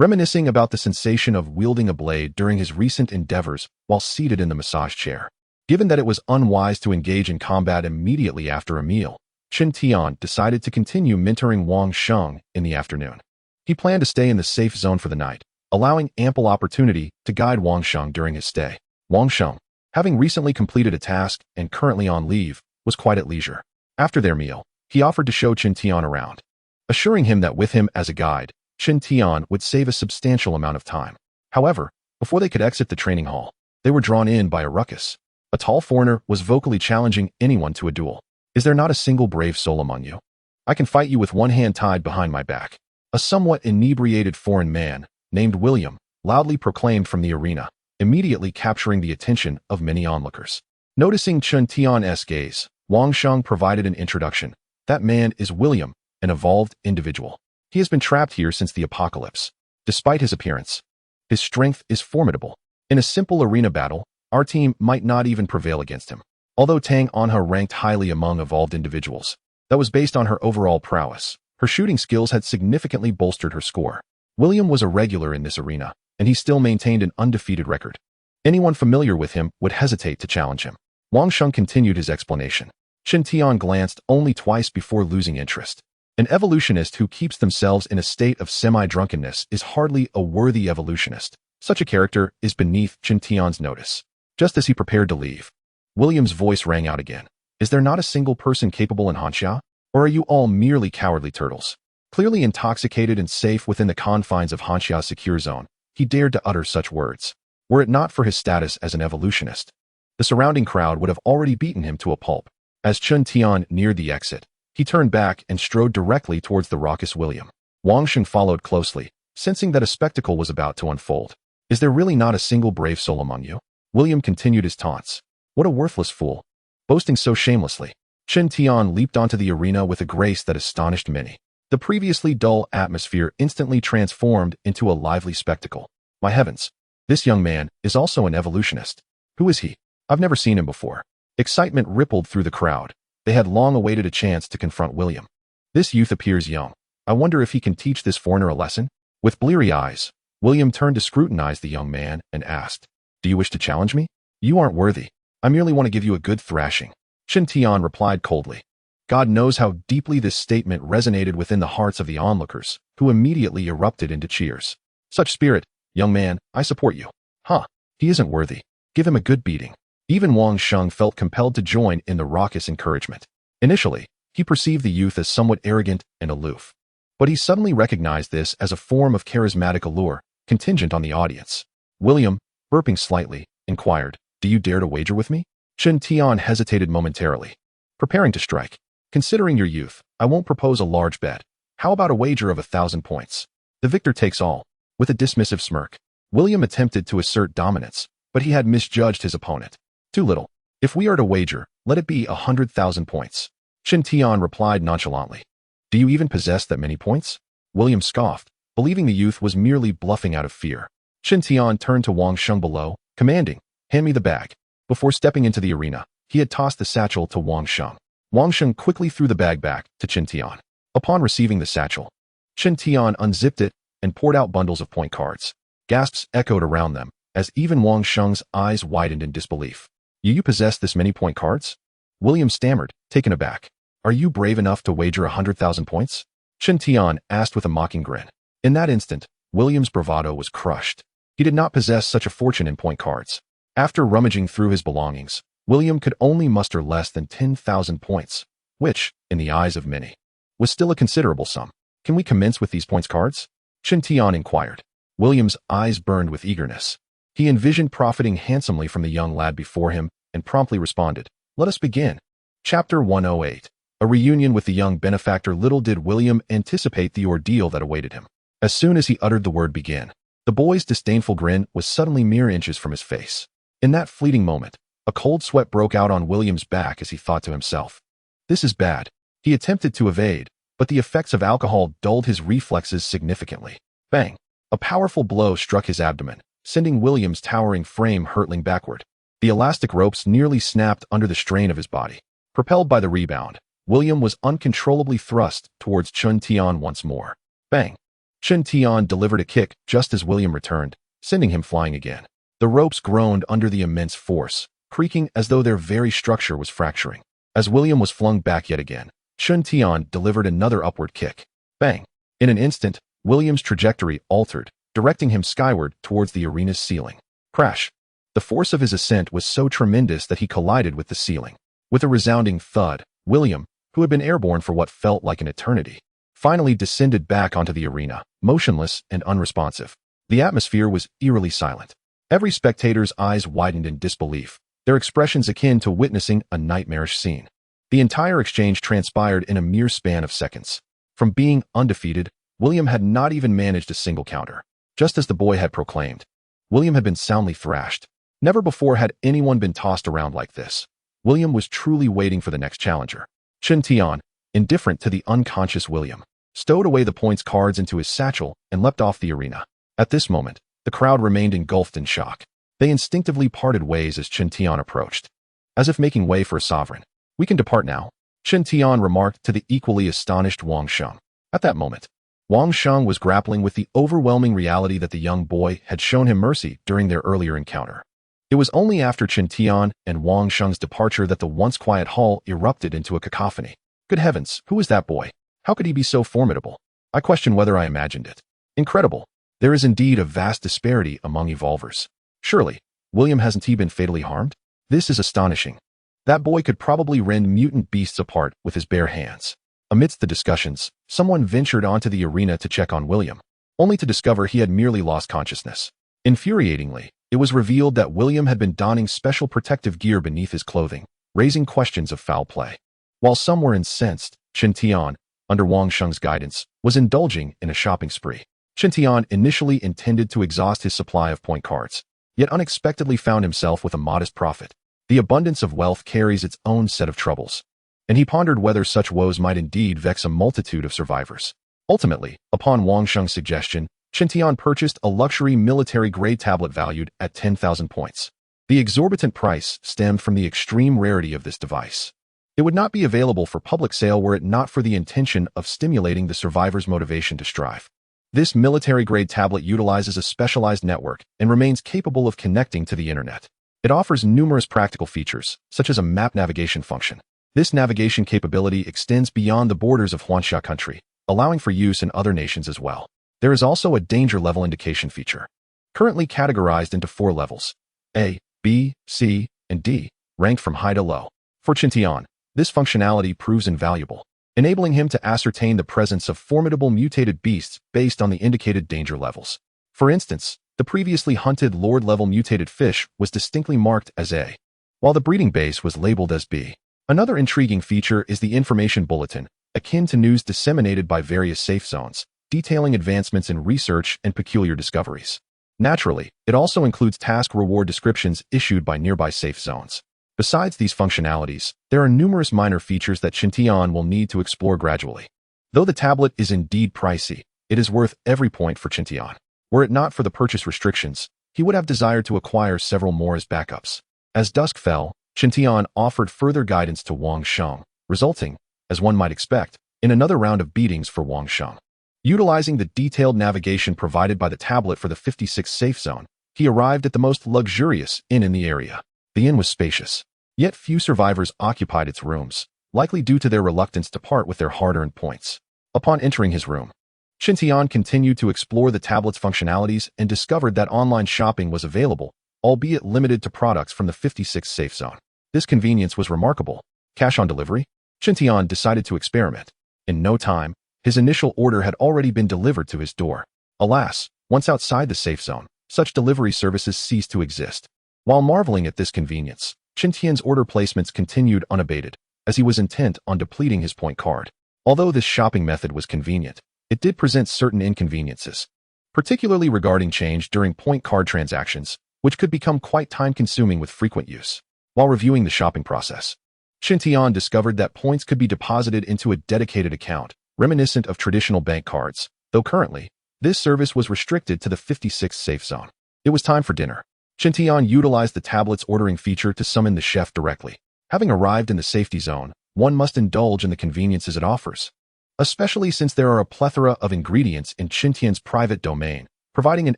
Reminiscing about the sensation of wielding a blade during his recent endeavors while seated in the massage chair. Given that it was unwise to engage in combat immediately after a meal, Chen Tian decided to continue mentoring Wang Sheng in the afternoon. He planned to stay in the safe zone for the night, allowing ample opportunity to guide Wang Sheng during his stay. Wang Sheng, having recently completed a task and currently on leave, was quite at leisure. After their meal, he offered to show Chen Tian around, assuring him that with him as a guide, Chen Tian would save a substantial amount of time. However, before they could exit the training hall, they were drawn in by a ruckus. A tall foreigner was vocally challenging anyone to a duel. Is there not a single brave soul among you? I can fight you with one hand tied behind my back. A somewhat inebriated foreign man, named William, loudly proclaimed from the arena, immediately capturing the attention of many onlookers. Noticing Chen Tian's gaze, Wang Sheng provided an introduction. That man is William, an evolved individual. He has been trapped here since the apocalypse. Despite his appearance, his strength is formidable. In a simple arena battle, our team might not even prevail against him. Although Tang Anha ranked highly among evolved individuals, that was based on her overall prowess. Her shooting skills had significantly bolstered her score. William was a regular in this arena, and he still maintained an undefeated record. Anyone familiar with him would hesitate to challenge him. Wang Sheng continued his explanation. Chen Tian glanced only twice before losing interest. An evolutionist who keeps themselves in a state of semi-drunkenness is hardly a worthy evolutionist. Such a character is beneath Chen Tian's notice. Just as he prepared to leave, William's voice rang out again. Is there not a single person capable in Hanxia? Or are you all merely cowardly turtles? Clearly intoxicated and safe within the confines of Hanxia's secure zone, he dared to utter such words. Were it not for his status as an evolutionist, the surrounding crowd would have already beaten him to a pulp. As Chen Tian neared the exit, he turned back and strode directly towards the raucous William. Wang Sheng followed closely, sensing that a spectacle was about to unfold. Is there really not a single brave soul among you? William continued his taunts. What a worthless fool, boasting so shamelessly. Chen Tian leaped onto the arena with a grace that astonished many. The previously dull atmosphere instantly transformed into a lively spectacle. My heavens, this young man is also an evolutionist. Who is he? I've never seen him before. Excitement rippled through the crowd. They had long awaited a chance to confront William. This youth appears young. I wonder if he can teach this foreigner a lesson? With bleary eyes, William turned to scrutinize the young man and asked, Do you wish to challenge me? You aren't worthy. I merely want to give you a good thrashing. Chen Tian replied coldly. God knows how deeply this statement resonated within the hearts of the onlookers, who immediately erupted into cheers. Such spirit, young man, I support you. Huh, he isn't worthy. Give him a good beating. Even Wang Sheng felt compelled to join in the raucous encouragement. Initially, he perceived the youth as somewhat arrogant and aloof. But he suddenly recognized this as a form of charismatic allure, contingent on the audience. William, burping slightly, inquired, Do you dare to wager with me? Chen Tian hesitated momentarily, preparing to strike. Considering your youth, I won't propose a large bet. How about a wager of 1,000 points? The victor takes all. With a dismissive smirk, William attempted to assert dominance, but he had misjudged his opponent. Too little. If we are to wager, let it be 100,000 points. Chen Tian replied nonchalantly. Do you even possess that many points? William scoffed, believing the youth was merely bluffing out of fear. Chen Tian turned to Wang Sheng below, commanding, Hand me the bag. Before stepping into the arena, he had tossed the satchel to Wang Sheng. Wang Sheng quickly threw the bag back to Chen Tian. Upon receiving the satchel, Chen Tian unzipped it and poured out bundles of point cards. Gasps echoed around them, as even Wang Sheng's eyes widened in disbelief. You possess this many point cards? William stammered, taken aback. Are you brave enough to wager 100,000 points? Chen Tian asked with a mocking grin. In that instant, William's bravado was crushed. He did not possess such a fortune in point cards. After rummaging through his belongings, William could only muster less than 10,000 points, which, in the eyes of many, was still a considerable sum. Can we commence with these points cards? Chen Tian inquired. William's eyes burned with eagerness. He envisioned profiting handsomely from the young lad before him and promptly responded, Let us begin. Chapter 108. A reunion with the young benefactor. Little did William anticipate the ordeal that awaited him. As soon as he uttered the word begin, the boy's disdainful grin was suddenly mere inches from his face. In that fleeting moment, a cold sweat broke out on William's back as he thought to himself, This is bad. He attempted to evade, but the effects of alcohol dulled his reflexes significantly. Bang! A powerful blow struck his abdomen, sending William's towering frame hurtling backward. The elastic ropes nearly snapped under the strain of his body. Propelled by the rebound, William was uncontrollably thrust towards Chen Tian once more. Bang! Chen Tian delivered a kick just as William returned, sending him flying again. The ropes groaned under the immense force, creaking as though their very structure was fracturing. As William was flung back yet again, Chen Tian delivered another upward kick. Bang! In an instant, William's trajectory altered, directing him skyward towards the arena's ceiling. Crash! The force of his ascent was so tremendous that he collided with the ceiling. With a resounding thud, William, who had been airborne for what felt like an eternity, finally descended back onto the arena, motionless and unresponsive. The atmosphere was eerily silent. Every spectator's eyes widened in disbelief, their expressions akin to witnessing a nightmarish scene. The entire exchange transpired in a mere span of seconds. From being undefeated, William had not even managed a single counter. Just as the boy had proclaimed, William had been soundly thrashed. Never before had anyone been tossed around like this. William was truly waiting for the next challenger. Chen Tian, indifferent to the unconscious William, stowed away the points cards into his satchel and leapt off the arena. At this moment, the crowd remained engulfed in shock. They instinctively parted ways as Chen Tian approached, as if making way for a sovereign. We can depart now, Chen Tian remarked to the equally astonished Wang Sheng. At that moment, Wang Sheng was grappling with the overwhelming reality that the young boy had shown him mercy during their earlier encounter. It was only after Chen Tian and Wang Sheng's departure that the once quiet hall erupted into a cacophony. Good heavens, who is that boy? How could he be so formidable? I question whether I imagined it. Incredible. There is indeed a vast disparity among evolvers. Surely, William hasn't he been fatally harmed? This is astonishing. That boy could probably rend mutant beasts apart with his bare hands. Amidst the discussions, someone ventured onto the arena to check on William, only to discover he had merely lost consciousness. Infuriatingly, it was revealed that William had been donning special protective gear beneath his clothing, raising questions of foul play. While some were incensed, Chen Tian, under Wang Sheng's guidance, was indulging in a shopping spree. Chen Tian initially intended to exhaust his supply of point cards, yet unexpectedly found himself with a modest profit. The abundance of wealth carries its own set of troubles, and he pondered whether such woes might indeed vex a multitude of survivors. Ultimately, upon Wang Sheng's suggestion, Chen Tian purchased a luxury military-grade tablet valued at 10,000 points. The exorbitant price stemmed from the extreme rarity of this device. It would not be available for public sale were it not for the intention of stimulating the survivor's motivation to strive. This military-grade tablet utilizes a specialized network and remains capable of connecting to the internet. It offers numerous practical features, such as a map navigation function. This navigation capability extends beyond the borders of Huanxia country, allowing for use in other nations as well. There is also a danger level indication feature, currently categorized into 4 levels: A, B, C, and D, ranked from high to low. For Chen Tian, this functionality proves invaluable, enabling him to ascertain the presence of formidable mutated beasts based on the indicated danger levels. For instance, the previously hunted Lord-level mutated fish was distinctly marked as A, while the breeding base was labeled as B. Another intriguing feature is the information bulletin, akin to news disseminated by various safe zones, detailing advancements in research and peculiar discoveries. Naturally, it also includes task-reward descriptions issued by nearby safe zones. Besides these functionalities, there are numerous minor features that Chen Tian will need to explore gradually. Though the tablet is indeed pricey, it is worth every point for Chen Tian. Were it not for the purchase restrictions, he would have desired to acquire several more as backups. As dusk fell, Chen Tian offered further guidance to Wang Sheng, resulting, as one might expect, in another round of beatings for Wang Sheng. Utilizing the detailed navigation provided by the tablet for the 56th safe zone, he arrived at the most luxurious inn in the area. The inn was spacious, yet few survivors occupied its rooms, likely due to their reluctance to part with their hard-earned points. Upon entering his room, Chen Tian continued to explore the tablet's functionalities and discovered that online shopping was available, albeit limited to products from the 56th safe zone. This convenience was remarkable. Cash on delivery? Chen Tian decided to experiment. In no time, his initial order had already been delivered to his door. Alas, once outside the safe zone, such delivery services ceased to exist. While marveling at this convenience, Chen Tian's order placements continued unabated, as he was intent on depleting his point card. Although this shopping method was convenient, it did present certain inconveniences, particularly regarding change during point card transactions, which could become quite time-consuming with frequent use. While reviewing the shopping process, Chen Tian discovered that points could be deposited into a dedicated account, reminiscent of traditional bank cards, though currently, this service was restricted to the 56th safe zone. It was time for dinner. Chen Tian utilized the tablet's ordering feature to summon the chef directly. Having arrived in the safety zone, one must indulge in the conveniences it offers, especially since there are a plethora of ingredients in Chen Tian's private domain, providing an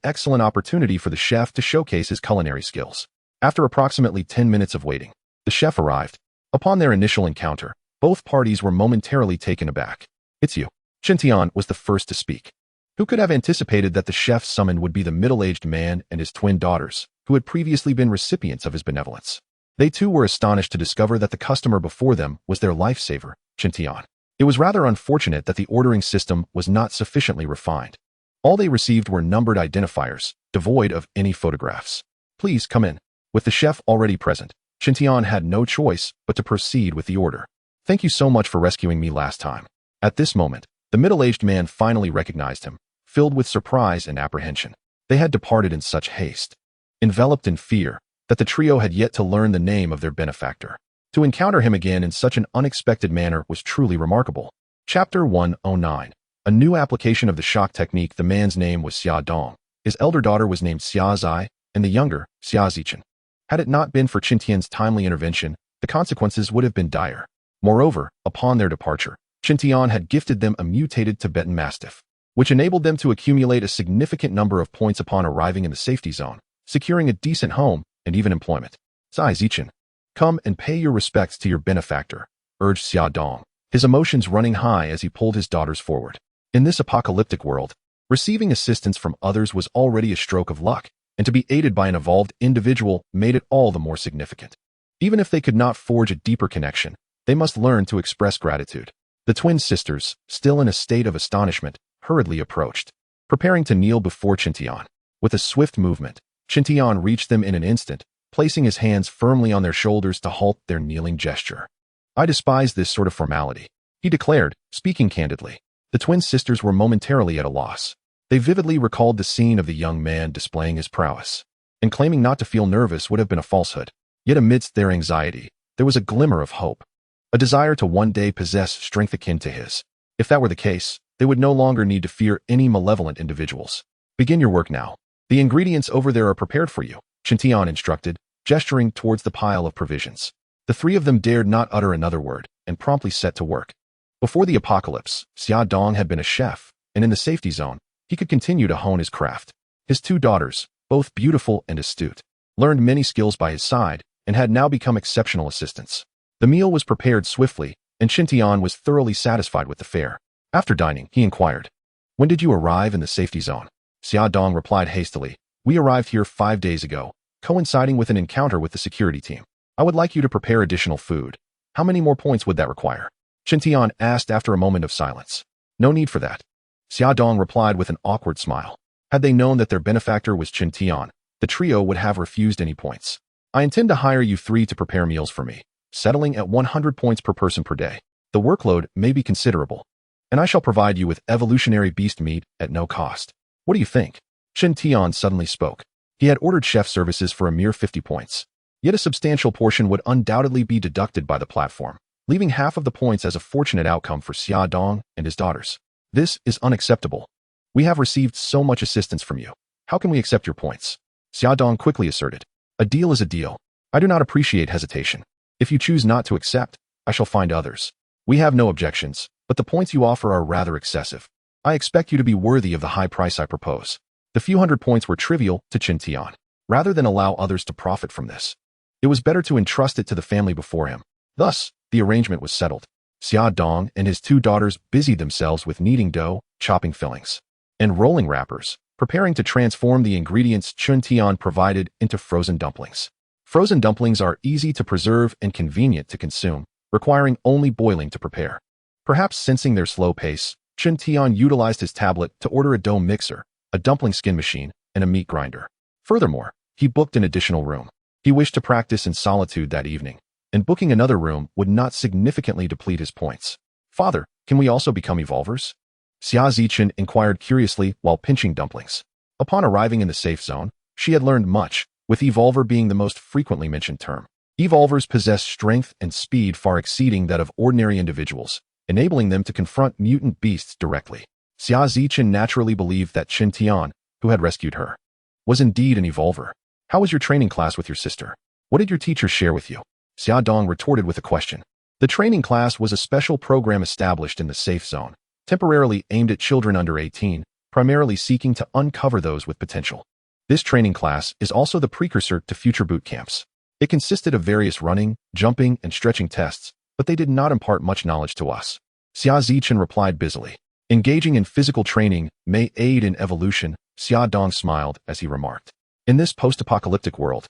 excellent opportunity for the chef to showcase his culinary skills. After approximately 10 minutes of waiting, the chef arrived. Upon their initial encounter, both parties were momentarily taken aback. "It's you." Chen Tian was the first to speak. Who could have anticipated that the chef summoned would be the middle-aged man and his twin daughters, who had previously been recipients of his benevolence? They too were astonished to discover that the customer before them was their lifesaver, Chen Tian. It was rather unfortunate that the ordering system was not sufficiently refined. All they received were numbered identifiers, devoid of any photographs. "Please come in." With the chef already present, Chen Tian had no choice but to proceed with the order. "Thank you so much for rescuing me last time." At this moment, the middle-aged man finally recognized him, filled with surprise and apprehension. They had departed in such haste, enveloped in fear, that the trio had yet to learn the name of their benefactor. To encounter him again in such an unexpected manner was truly remarkable. Chapter 109. A new application of the shock technique. The man's name was Xia Dong. His elder daughter was named Xia Zai, and the younger, Xia Zichen. Had it not been for Chen Tian's timely intervention, the consequences would have been dire. Moreover, upon their departure, Chen Tian had gifted them a mutated Tibetan Mastiff, which enabled them to accumulate a significant number of points upon arriving in the safety zone, securing a decent home and even employment. "Zai Zichen, come and pay your respects to your benefactor," urged Xia Dong, his emotions running high as he pulled his daughters forward. In this apocalyptic world, receiving assistance from others was already a stroke of luck, and to be aided by an evolved individual made it all the more significant. Even if they could not forge a deeper connection, they must learn to express gratitude. The twin sisters, still in a state of astonishment, hurriedly approached, preparing to kneel before Qintian. With a swift movement, Qintian reached them in an instant, placing his hands firmly on their shoulders to halt their kneeling gesture. "I despise this sort of formality," he declared, speaking candidly. The twin sisters were momentarily at a loss. They vividly recalled the scene of the young man displaying his prowess, and claiming not to feel nervous would have been a falsehood. Yet amidst their anxiety, there was a glimmer of hope, a desire to one day possess strength akin to his. If that were the case, they would no longer need to fear any malevolent individuals. "Begin your work now. The ingredients over there are prepared for you," Qintian instructed, gesturing towards the pile of provisions. The three of them dared not utter another word, and promptly set to work. Before the apocalypse, Xia Dong had been a chef, and in the safety zone, he could continue to hone his craft. His two daughters, both beautiful and astute, learned many skills by his side, and had now become exceptional assistants. The meal was prepared swiftly, and Qintian was thoroughly satisfied with the fare. After dining, he inquired, "When did you arrive in the safety zone?" Xia Dong replied hastily, "We arrived here 5 days ago, coinciding with an encounter with the security team. I would like you to prepare additional food. How many more points would that require?" Qintian asked after a moment of silence. "No need for that," Xia Dong replied with an awkward smile. Had they known that their benefactor was Qintian, the trio would have refused any points. "I intend to hire you three to prepare meals for me, settling at 100 points per person per day. The workload may be considerable, and I shall provide you with evolutionary beast meat at no cost. What do you think?" Qintian suddenly spoke. He had ordered chef services for a mere 50 points. Yet a substantial portion would undoubtedly be deducted by the platform, leaving half of the points as a fortunate outcome for Xia Dong and his daughters. "This is unacceptable. We have received so much assistance from you. How can we accept your points?" Xia Dong quickly asserted. "A deal is a deal. I do not appreciate hesitation. If you choose not to accept, I shall find others. We have no objections, but the points you offer are rather excessive. I expect you to be worthy of the high price I propose." The few hundred points were trivial to Qintian. Rather than allow others to profit from this, it was better to entrust it to the family before him. Thus, the arrangement was settled. Xia Dong and his two daughters busied themselves with kneading dough, chopping fillings, and rolling wrappers, preparing to transform the ingredients Qintian provided into frozen dumplings. Frozen dumplings are easy to preserve and convenient to consume, requiring only boiling to prepare. Perhaps sensing their slow pace, Qintian utilized his tablet to order a dough mixer, a dumpling skin machine, and a meat grinder. Furthermore, he booked an additional room. He wished to practice in solitude that evening, and booking another room would not significantly deplete his points. "Father, can we also become evolvers?" Xia Zichen inquired curiously while pinching dumplings. Upon arriving in the safe zone, she had learned much, with evolver being the most frequently mentioned term. Evolvers possess strength and speed far exceeding that of ordinary individuals, enabling them to confront mutant beasts directly. Xia Zichen naturally believed that Qintian, who had rescued her, was indeed an evolver. "How was your training class with your sister? What did your teachers share with you?" Xia Dong retorted with a question. The training class was a special program established in the safe zone, temporarily aimed at children under 18, primarily seeking to uncover those with potential. This training class is also the precursor to future boot camps. It consisted of various running, jumping, and stretching tests, but they did not impart much knowledge to us. Xia Zichen replied busily. "Engaging in physical training may aid in evolution," Xia Dong smiled as he remarked. In this post-apocalyptic world,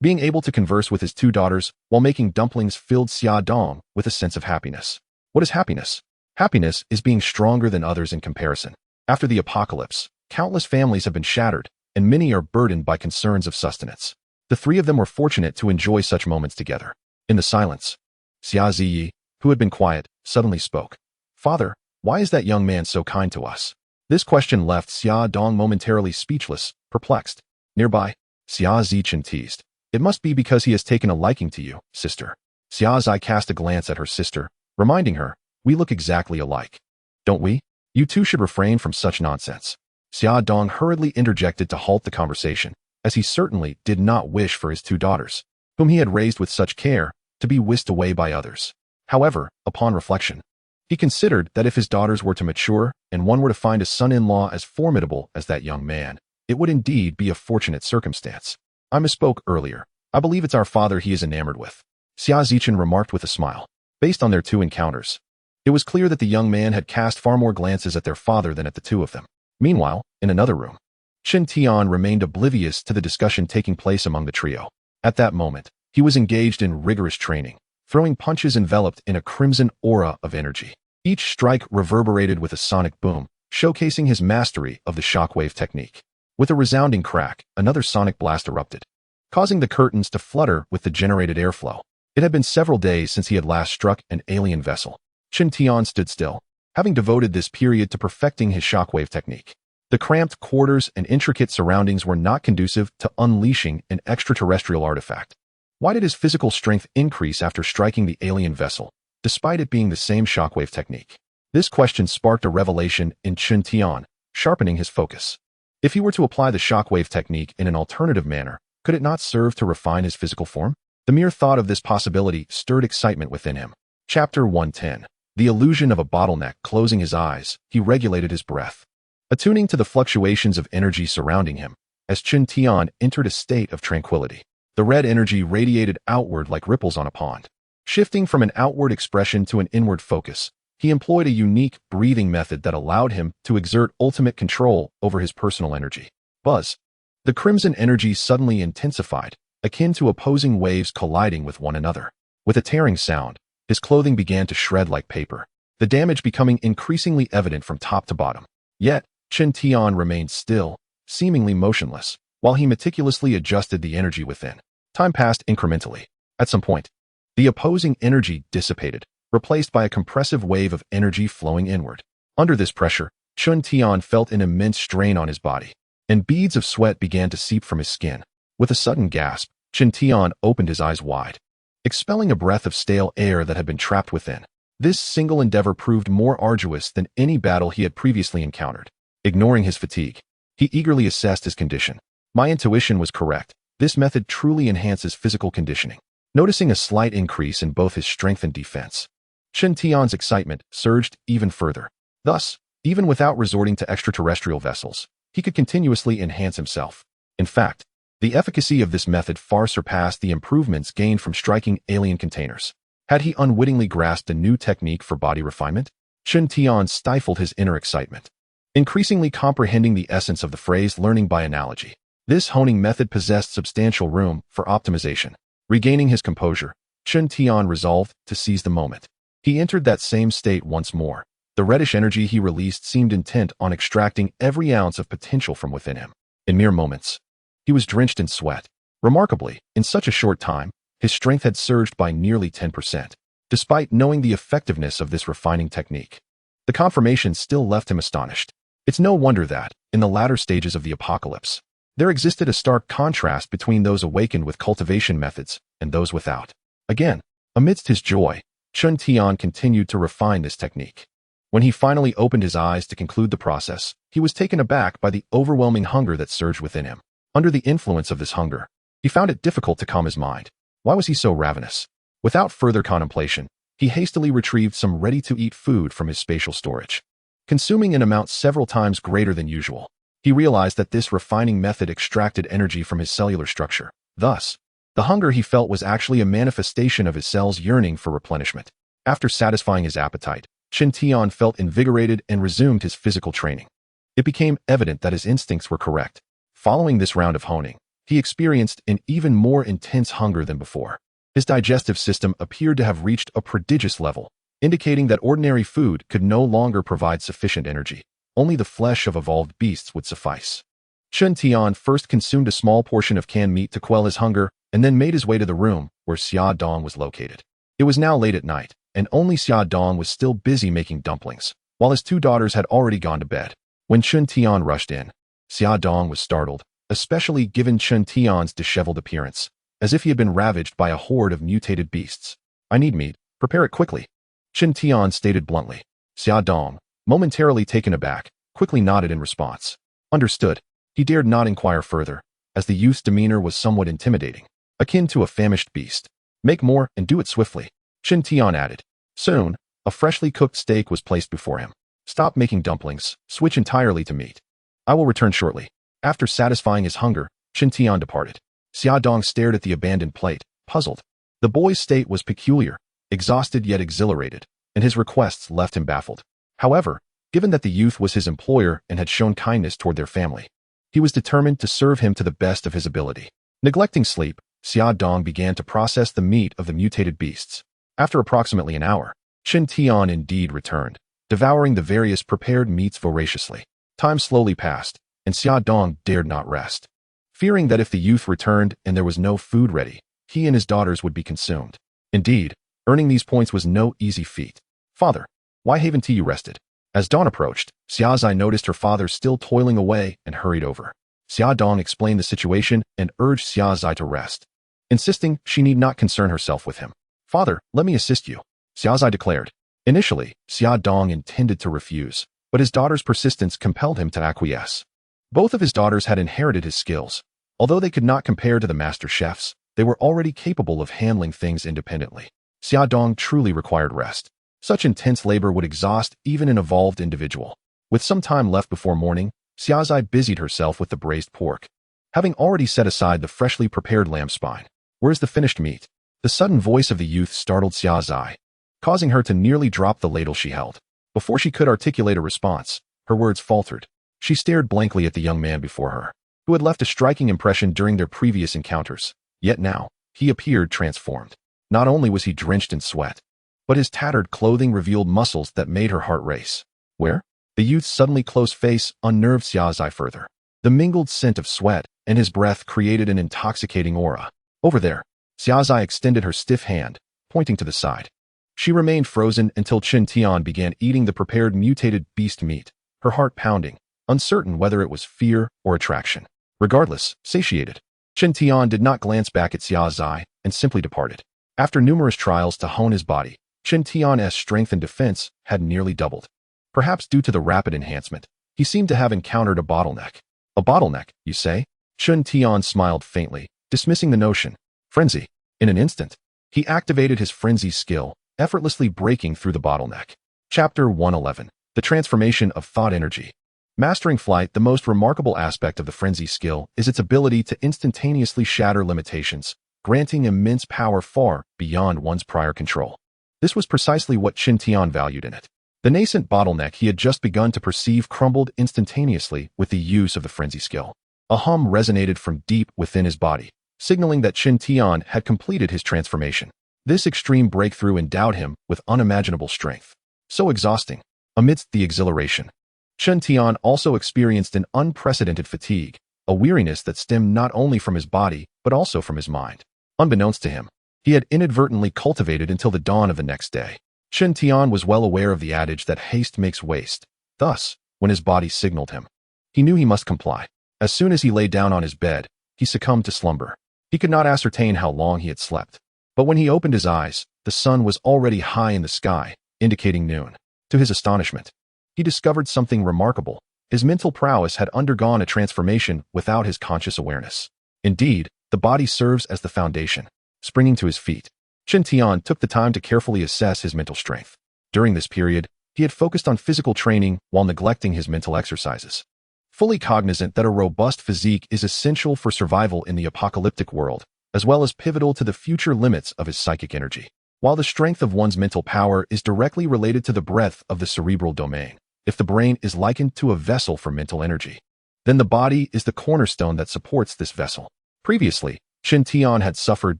being able to converse with his two daughters while making dumplings filled Xia Dong with a sense of happiness. What is happiness? Happiness is being stronger than others in comparison. After the apocalypse, countless families have been shattered, and many are burdened by concerns of sustenance. The three of them were fortunate to enjoy such moments together. In the silence, Xia Ziyi, who had been quiet, suddenly spoke. "Father, why is that young man so kind to us?" This question left Xia Dong momentarily speechless, perplexed. Nearby, Xia Zichen teased. "It must be because he has taken a liking to you, sister." Xia Zai cast a glance at her sister, reminding her, "We look exactly alike. Don't we? You two should refrain from such nonsense." Xia Dong hurriedly interjected to halt the conversation, as he certainly did not wish for his two daughters, whom he had raised with such care, to be whisked away by others. However, upon reflection, he considered that if his daughters were to mature and one were to find a son-in-law as formidable as that young man, it would indeed be a fortunate circumstance. "I misspoke earlier. I believe it's our father he is enamored with," Xia Zichen remarked with a smile. Based on their two encounters, it was clear that the young man had cast far more glances at their father than at the two of them. Meanwhile, in another room, Qintian remained oblivious to the discussion taking place among the trio. At that moment, he was engaged in rigorous training, throwing punches enveloped in a crimson aura of energy. Each strike reverberated with a sonic boom, showcasing his mastery of the shockwave technique. With a resounding crack, another sonic blast erupted, causing the curtains to flutter with the generated airflow. It had been several days since he had last struck an alien vessel. Chen Tian stood still, having devoted this period to perfecting his shockwave technique. The cramped quarters and intricate surroundings were not conducive to unleashing an extraterrestrial artifact. Why did his physical strength increase after striking the alien vessel, despite it being the same shockwave technique? This question sparked a revelation in Chen Tian, sharpening his focus. If he were to apply the shockwave technique in an alternative manner, could it not serve to refine his physical form? The mere thought of this possibility stirred excitement within him. Chapter 110. The illusion of a bottleneck. Closing his eyes, he regulated his breath, attuning to the fluctuations of energy surrounding him. As Chen Tian entered a state of tranquility, the red energy radiated outward like ripples on a pond. Shifting from an outward expression to an inward focus, he employed a unique breathing method that allowed him to exert ultimate control over his personal energy. Buzz. The crimson energy suddenly intensified, akin to opposing waves colliding with one another. With a tearing sound, his clothing began to shred like paper, the damage becoming increasingly evident from top to bottom. Yet, Chen Tian remained still, seemingly motionless, while he meticulously adjusted the energy within. Time passed incrementally. At some point, the opposing energy dissipated, replaced by a compressive wave of energy flowing inward. Under this pressure, Chen Tian felt an immense strain on his body, and beads of sweat began to seep from his skin. With a sudden gasp, Chen Tian opened his eyes wide, expelling a breath of stale air that had been trapped within. This single endeavor proved more arduous than any battle he had previously encountered. Ignoring his fatigue, he eagerly assessed his condition. My intuition was correct. This method truly enhances physical conditioning. Noticing a slight increase in both his strength and defense, Chen Tian's excitement surged even further. Thus, even without resorting to extraterrestrial vessels, he could continuously enhance himself. In fact, the efficacy of this method far surpassed the improvements gained from striking alien containers. Had he unwittingly grasped a new technique for body refinement? Chen Tian stifled his inner excitement, increasingly comprehending the essence of the phrase learning by analogy. This honing method possessed substantial room for optimization. Regaining his composure, Chen Tian resolved to seize the moment. He entered that same state once more. The reddish energy he released seemed intent on extracting every ounce of potential from within him. In mere moments, he was drenched in sweat. Remarkably, in such a short time, his strength had surged by nearly 10%. Despite knowing the effectiveness of this refining technique, the confirmation still left him astonished. It's no wonder that, in the latter stages of the apocalypse, there existed a stark contrast between those awakened with cultivation methods and those without. Again, amidst his joy, Chen Tian continued to refine this technique. When he finally opened his eyes to conclude the process, he was taken aback by the overwhelming hunger that surged within him. Under the influence of this hunger, he found it difficult to calm his mind. Why was he so ravenous? Without further contemplation, he hastily retrieved some ready-to-eat food from his spatial storage. Consuming an amount several times greater than usual, he realized that this refining method extracted energy from his cellular structure. Thus, the hunger he felt was actually a manifestation of his cells yearning for replenishment. After satisfying his appetite, Chen Tian felt invigorated and resumed his physical training. It became evident that his instincts were correct. Following this round of honing, he experienced an even more intense hunger than before. His digestive system appeared to have reached a prodigious level, indicating that ordinary food could no longer provide sufficient energy. Only the flesh of evolved beasts would suffice. Chen Tian first consumed a small portion of canned meat to quell his hunger, and then made his way to the room where Xia Dong was located. It was now late at night, and only Xia Dong was still busy making dumplings, while his two daughters had already gone to bed. When Chen Tian rushed in, Xia Dong was startled, especially given Chen Tian's disheveled appearance, as if he had been ravaged by a horde of mutated beasts. I need meat. Prepare it quickly, Chen Tian stated bluntly. Xia Dong, momentarily taken aback, quickly nodded in response. Understood. He dared not inquire further, as the youth's demeanor was somewhat intimidating, akin to a famished beast. Make more and do it swiftly, Chen Tian added. Soon, a freshly cooked steak was placed before him. Stop making dumplings, switch entirely to meat. I will return shortly. After satisfying his hunger, Chen Tian departed. Xia Dong stared at the abandoned plate, puzzled. The boy's state was peculiar, exhausted yet exhilarated, and his requests left him baffled. However, given that the youth was his employer and had shown kindness toward their family, he was determined to serve him to the best of his ability. Neglecting sleep, Xia Dong began to process the meat of the mutated beasts. After approximately an hour, Chen Tian indeed returned, devouring the various prepared meats voraciously. Time slowly passed, and Xia Dong dared not rest, fearing that if the youth returned and there was no food ready, he and his daughters would be consumed. Indeed, earning these points was no easy feat. Father, why haven't you rested? As dawn approached, Xia Zai noticed her father still toiling away and hurried over. Xia Dong explained the situation and urged Xia Zai to rest, insisting she need not concern herself with him. Father, let me assist you, Xia Zai declared. Initially, Xia Dong intended to refuse, but his daughter's persistence compelled him to acquiesce. Both of his daughters had inherited his skills. Although they could not compare to the master chefs, they were already capable of handling things independently. Xia Dong truly required rest. Such intense labor would exhaust even an evolved individual. With some time left before morning, Xia Zai busied herself with the braised pork. Having already set aside the freshly prepared lamb spine, where's the finished meat? The sudden voice of the youth startled Xia Zai, causing her to nearly drop the ladle she held. Before she could articulate a response, her words faltered. She stared blankly at the young man before her, who had left a striking impression during their previous encounters. Yet now, he appeared transformed. Not only was he drenched in sweat, but his tattered clothing revealed muscles that made her heart race. Where? The youth's suddenly closed face unnerved Xia Zai further. The mingled scent of sweat and his breath created an intoxicating aura. Over there. Xia Zai extended her stiff hand, pointing to the side. She remained frozen until Chen Tian began eating the prepared mutated beast meat, her heart pounding, uncertain whether it was fear or attraction. Regardless, satiated, Chen Tian did not glance back at Xia Zai and simply departed. After numerous trials to hone his body, Chen Tian's strength and defense had nearly doubled. Perhaps due to the rapid enhancement, he seemed to have encountered a bottleneck. A bottleneck, you say? Chen Tian smiled faintly, dismissing the notion. Frenzy. In an instant, he activated his frenzy skill, effortlessly breaking through the bottleneck. Chapter 111. The Transformation of Thought Energy. Mastering flight, the most remarkable aspect of the frenzy skill is its ability to instantaneously shatter limitations, granting immense power far beyond one's prior control. This was precisely what Chen Tian valued in it. The nascent bottleneck he had just begun to perceive crumbled instantaneously with the use of the frenzy skill. A hum resonated from deep within his body, signaling that Chen Tian had completed his transformation. This extreme breakthrough endowed him with unimaginable strength. So exhausting. Amidst the exhilaration, Chen Tian also experienced an unprecedented fatigue, a weariness that stemmed not only from his body, but also from his mind. Unbeknownst to him, he had inadvertently cultivated until the dawn of the next day. Chen Tian was well aware of the adage that haste makes waste. Thus, when his body signaled him, he knew he must comply. As soon as he lay down on his bed, he succumbed to slumber. He could not ascertain how long he had slept. But when he opened his eyes, the sun was already high in the sky, indicating noon. To his astonishment, he discovered something remarkable. His mental prowess had undergone a transformation without his conscious awareness. Indeed, the body serves as the foundation. Springing to his feet, Chen Tian took the time to carefully assess his mental strength. During this period, he had focused on physical training while neglecting his mental exercises. Fully cognizant that a robust physique is essential for survival in the apocalyptic world, as well as pivotal to the future limits of his psychic energy. While the strength of one's mental power is directly related to the breadth of the cerebral domain, if the brain is likened to a vessel for mental energy, then the body is the cornerstone that supports this vessel. Previously, Chen Tian had suffered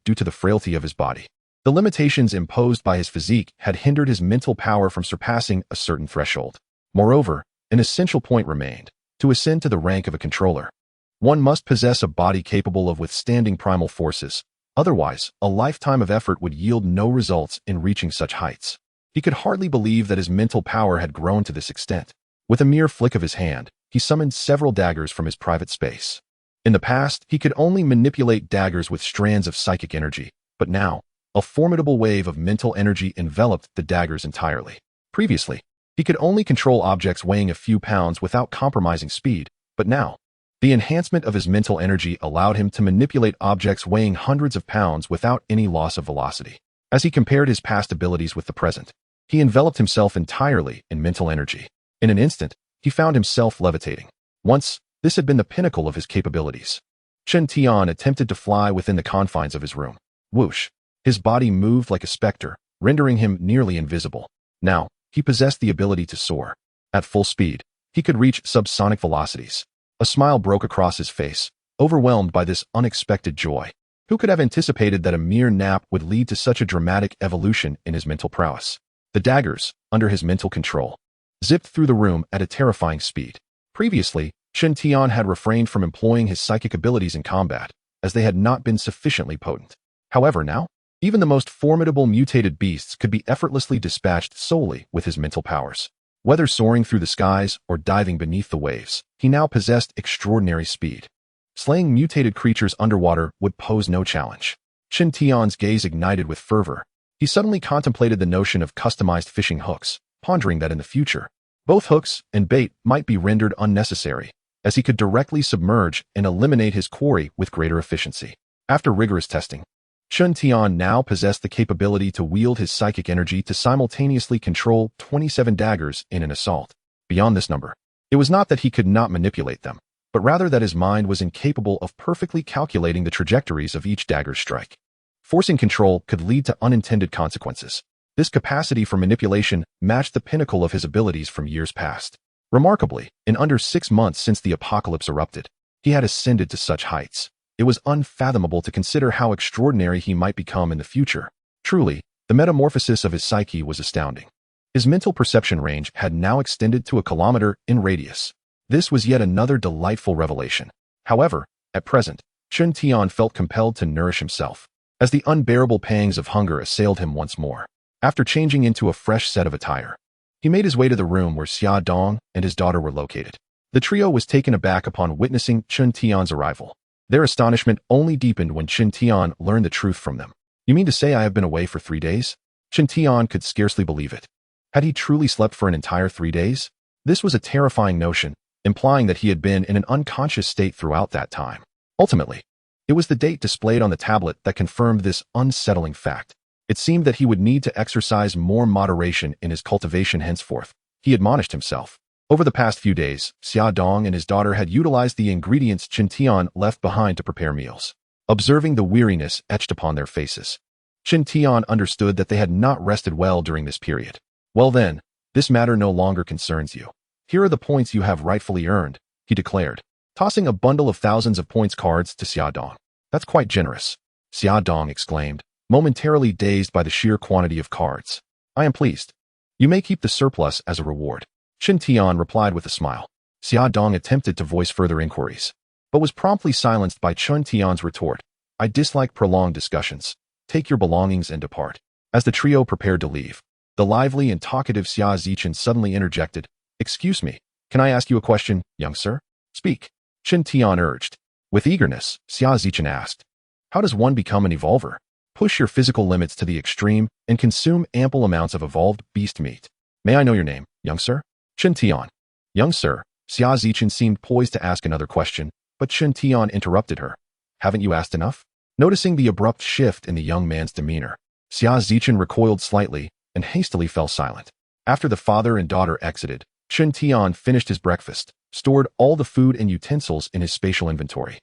due to the frailty of his body. The limitations imposed by his physique had hindered his mental power from surpassing a certain threshold. Moreover, an essential point remained. To ascend to the rank of a controller, one must possess a body capable of withstanding primal forces. Otherwise, a lifetime of effort would yield no results in reaching such heights. He could hardly believe that his mental power had grown to this extent. With a mere flick of his hand, he summoned several daggers from his private space. In the past, he could only manipulate daggers with strands of psychic energy, but now, a formidable wave of mental energy enveloped the daggers entirely. Previously, he could only control objects weighing a few pounds without compromising speed, but now, the enhancement of his mental energy allowed him to manipulate objects weighing hundreds of pounds without any loss of velocity. As he compared his past abilities with the present, he enveloped himself entirely in mental energy. In an instant, he found himself levitating. Once, this had been the pinnacle of his capabilities. Chen Tian attempted to fly within the confines of his room. Whoosh! His body moved like a specter, rendering him nearly invisible. Now, he possessed the ability to soar. At full speed, he could reach subsonic velocities. A smile broke across his face, overwhelmed by this unexpected joy. Who could have anticipated that a mere nap would lead to such a dramatic evolution in his mental prowess? The daggers, under his mental control, zipped through the room at a terrifying speed. Previously, Chen Tian had refrained from employing his psychic abilities in combat, as they had not been sufficiently potent. However, now, even the most formidable mutated beasts could be effortlessly dispatched solely with his mental powers. Whether soaring through the skies or diving beneath the waves, he now possessed extraordinary speed. Slaying mutated creatures underwater would pose no challenge. Chen Tian's gaze ignited with fervor. He suddenly contemplated the notion of customized fishing hooks, pondering that in the future, both hooks and bait might be rendered unnecessary, as he could directly submerge and eliminate his quarry with greater efficiency. After rigorous testing, Chen Tian now possessed the capability to wield his psychic energy to simultaneously control 27 daggers in an assault. Beyond this number, it was not that he could not manipulate them, but rather that his mind was incapable of perfectly calculating the trajectories of each dagger's strike. Forcing control could lead to unintended consequences. This capacity for manipulation matched the pinnacle of his abilities from years past. Remarkably, in under 6 months since the apocalypse erupted, he had ascended to such heights. It was unfathomable to consider how extraordinary he might become in the future. Truly, the metamorphosis of his psyche was astounding. His mental perception range had now extended to a kilometer in radius. This was yet another delightful revelation. However, at present, Chen Tian felt compelled to nourish himself, as the unbearable pangs of hunger assailed him once more. After changing into a fresh set of attire, he made his way to the room where Xia Dong and his daughter were located. The trio was taken aback upon witnessing Chen Tian's arrival. Their astonishment only deepened when Chen Tian learned the truth from them. "You mean to say I have been away for 3 days?" Chen Tian could scarcely believe it. Had he truly slept for an entire 3 days? This was a terrifying notion, implying that he had been in an unconscious state throughout that time. Ultimately, it was the date displayed on the tablet that confirmed this unsettling fact. It seemed that he would need to exercise more moderation in his cultivation henceforth, he admonished himself. Over the past few days, Xia Dong and his daughter had utilized the ingredients Chen Tian left behind to prepare meals. Observing the weariness etched upon their faces, Chen Tian understood that they had not rested well during this period. "Well then, this matter no longer concerns you. Here are the points you have rightfully earned," he declared, tossing a bundle of thousands of points cards to Xia Dong. "That's quite generous," Xia Dong exclaimed, momentarily dazed by the sheer quantity of cards. "I am pleased. You may keep the surplus as a reward." Chen Tian replied with a smile. Xia Dong attempted to voice further inquiries, but was promptly silenced by Chen Tian's retort. "I dislike prolonged discussions. Take your belongings and depart." As the trio prepared to leave, the lively and talkative Xia Zichen suddenly interjected. "Excuse me, can I ask you a question, young sir?" "Speak," Chen Tian urged. With eagerness, Xia Zichen asked, "How does one become an evolver?" "Push your physical limits to the extreme and consume ample amounts of evolved beast meat." "May I know your name, young sir?" "Chen Tian." "Young sir," Xia Zichen seemed poised to ask another question, but Chen Tian interrupted her. "Haven't you asked enough?" Noticing the abrupt shift in the young man's demeanor, Xia Zichen recoiled slightly and hastily fell silent. After the father and daughter exited, Chen Tian finished his breakfast, stored all the food and utensils in his spatial inventory,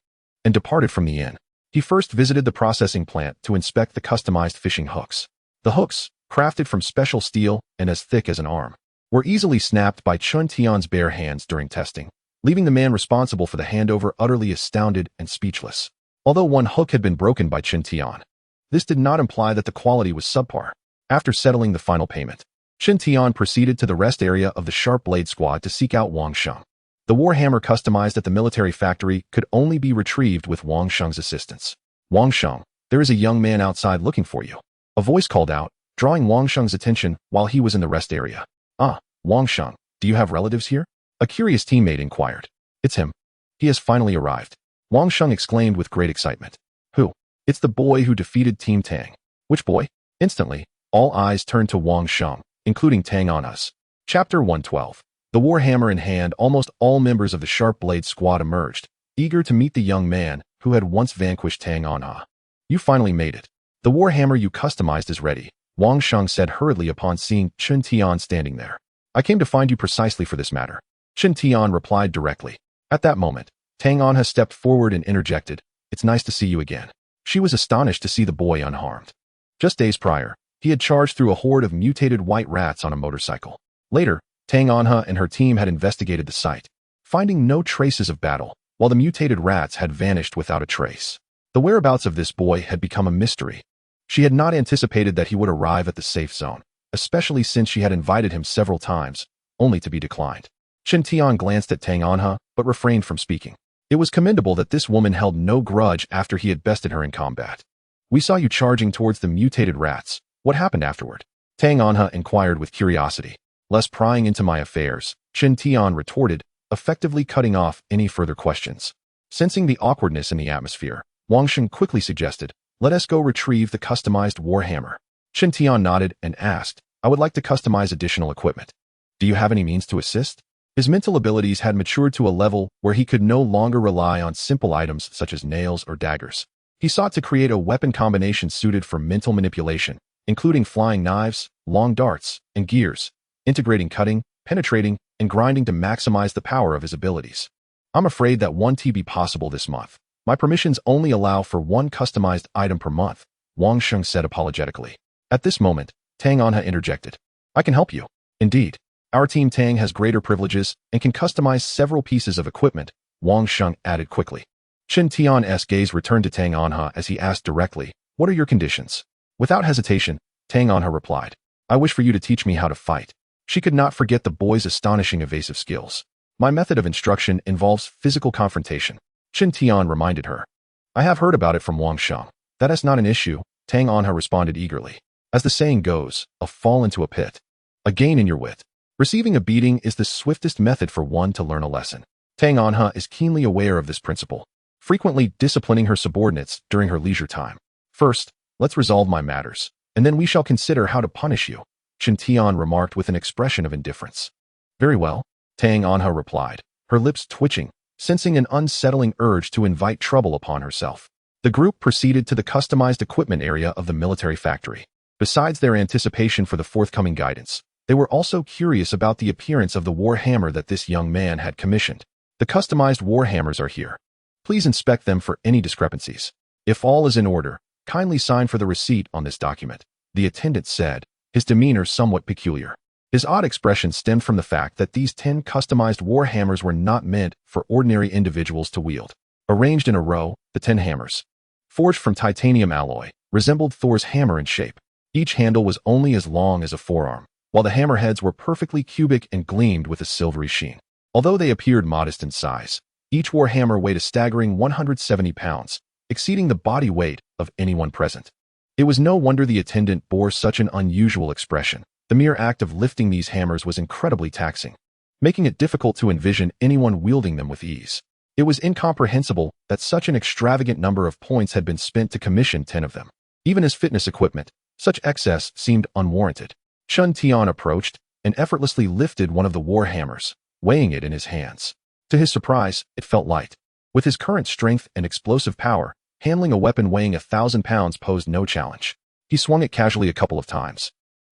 and departed from the inn. He first visited the processing plant to inspect the customized fishing hooks. The hooks, crafted from special steel and as thick as an arm, were easily snapped by Chen Tian's bare hands during testing, leaving the man responsible for the handover utterly astounded and speechless. Although one hook had been broken by Chen Tian, this did not imply that the quality was subpar. After settling the final payment, Chen Tian proceeded to the rest area of the Sharp Blade Squad to seek out Wang Sheng. The warhammer customized at the military factory could only be retrieved with Wang Sheng's assistance. "Wang Sheng, there is a young man outside looking for you," a voice called out, drawing Wang Sheng's attention while he was in the rest area. "Ah, Wang Sheng, do you have relatives here?" a curious teammate inquired. "It's him. He has finally arrived," Wang Sheng exclaimed with great excitement. "Who?" "It's the boy who defeated Team Tang." "Which boy?" Instantly, all eyes turned to Wang Sheng, including Tang Anha's. Chapter 112. The warhammer in hand, almost all members of the Sharp Blade Squad emerged, eager to meet the young man who had once vanquished Tang Anha. "You finally made it. The warhammer you customized is ready," Wang Sheng said hurriedly upon seeing Chen Tian standing there. "I came to find you precisely for this matter," Chen Tian replied directly. At that moment, Tang Anha stepped forward and interjected, "It's nice to see you again." She was astonished to see the boy unharmed. Just days prior, he had charged through a horde of mutated white rats on a motorcycle. Later, Tang Anha and her team had investigated the site, finding no traces of battle, while the mutated rats had vanished without a trace. The whereabouts of this boy had become a mystery. She had not anticipated that he would arrive at the safe zone, especially since she had invited him several times, only to be declined. Chen Tian glanced at Tang Anha, but refrained from speaking. It was commendable that this woman held no grudge after he had bested her in combat. "We saw you charging towards the mutated rats. What happened afterward?" Tang Anha inquired with curiosity. "Less prying into my affairs," Chen Tian retorted, effectively cutting off any further questions. Sensing the awkwardness in the atmosphere, Wang Sheng quickly suggested, "Let us go retrieve the customized warhammer." Chen Tian nodded and asked, "I would like to customize additional equipment. Do you have any means to assist?" His mental abilities had matured to a level where he could no longer rely on simple items such as nails or daggers. He sought to create a weapon combination suited for mental manipulation, including flying knives, long darts, and gears, integrating cutting, penetrating, and grinding to maximize the power of his abilities. "I'm afraid that won't be possible this month. My permissions only allow for one customized item per month," Wang Sheng said apologetically. At this moment, Tang Anha interjected. "I can help you. Indeed, our team Tang has greater privileges and can customize several pieces of equipment," Wang Sheng added quickly. Chen Tian's gaze returned to Tang Anha as he asked directly, "What are your conditions?" Without hesitation, Tang Anha replied, "I wish for you to teach me how to fight." She could not forget the boy's astonishing evasive skills. "My method of instruction involves physical confrontation," Chen Tian reminded her. "I have heard about it from Wang Sheng. That is not an issue," Tang Anha responded eagerly. "As the saying goes, a fall into a pit. A gain in your wit. Receiving a beating is the swiftest method for one to learn a lesson." Tang Anha is keenly aware of this principle, frequently disciplining her subordinates during her leisure time. "First, let's resolve my matters, and then we shall consider how to punish you," Chen Tian remarked with an expression of indifference. "Very well," Tang Anha replied, her lips twitching, sensing an unsettling urge to invite trouble upon herself. The group proceeded to the customized equipment area of the military factory. Besides their anticipation for the forthcoming guidance, they were also curious about the appearance of the warhammer that this young man had commissioned. "The customized warhammers are here. Please inspect them for any discrepancies. If all is in order, kindly sign for the receipt on this document," the attendant said, his demeanor somewhat peculiar. His odd expression stemmed from the fact that these 10 customized warhammers were not meant for ordinary individuals to wield. Arranged in a row, the 10 hammers, forged from titanium alloy, resembled Thor's hammer in shape. Each handle was only as long as a forearm, while the hammerheads were perfectly cubic and gleamed with a silvery sheen. Although they appeared modest in size, each warhammer weighed a staggering 170 pounds, exceeding the body weight of anyone present. It was no wonder the attendant bore such an unusual expression. The mere act of lifting these hammers was incredibly taxing, making it difficult to envision anyone wielding them with ease. It was incomprehensible that such an extravagant number of points had been spent to commission 10 of them. Even as fitness equipment, such excess seemed unwarranted. Chen Tian approached and effortlessly lifted one of the war hammers, weighing it in his hands. To his surprise, it felt light. With his current strength and explosive power, handling a weapon weighing 1,000 pounds posed no challenge. He swung it casually a couple of times,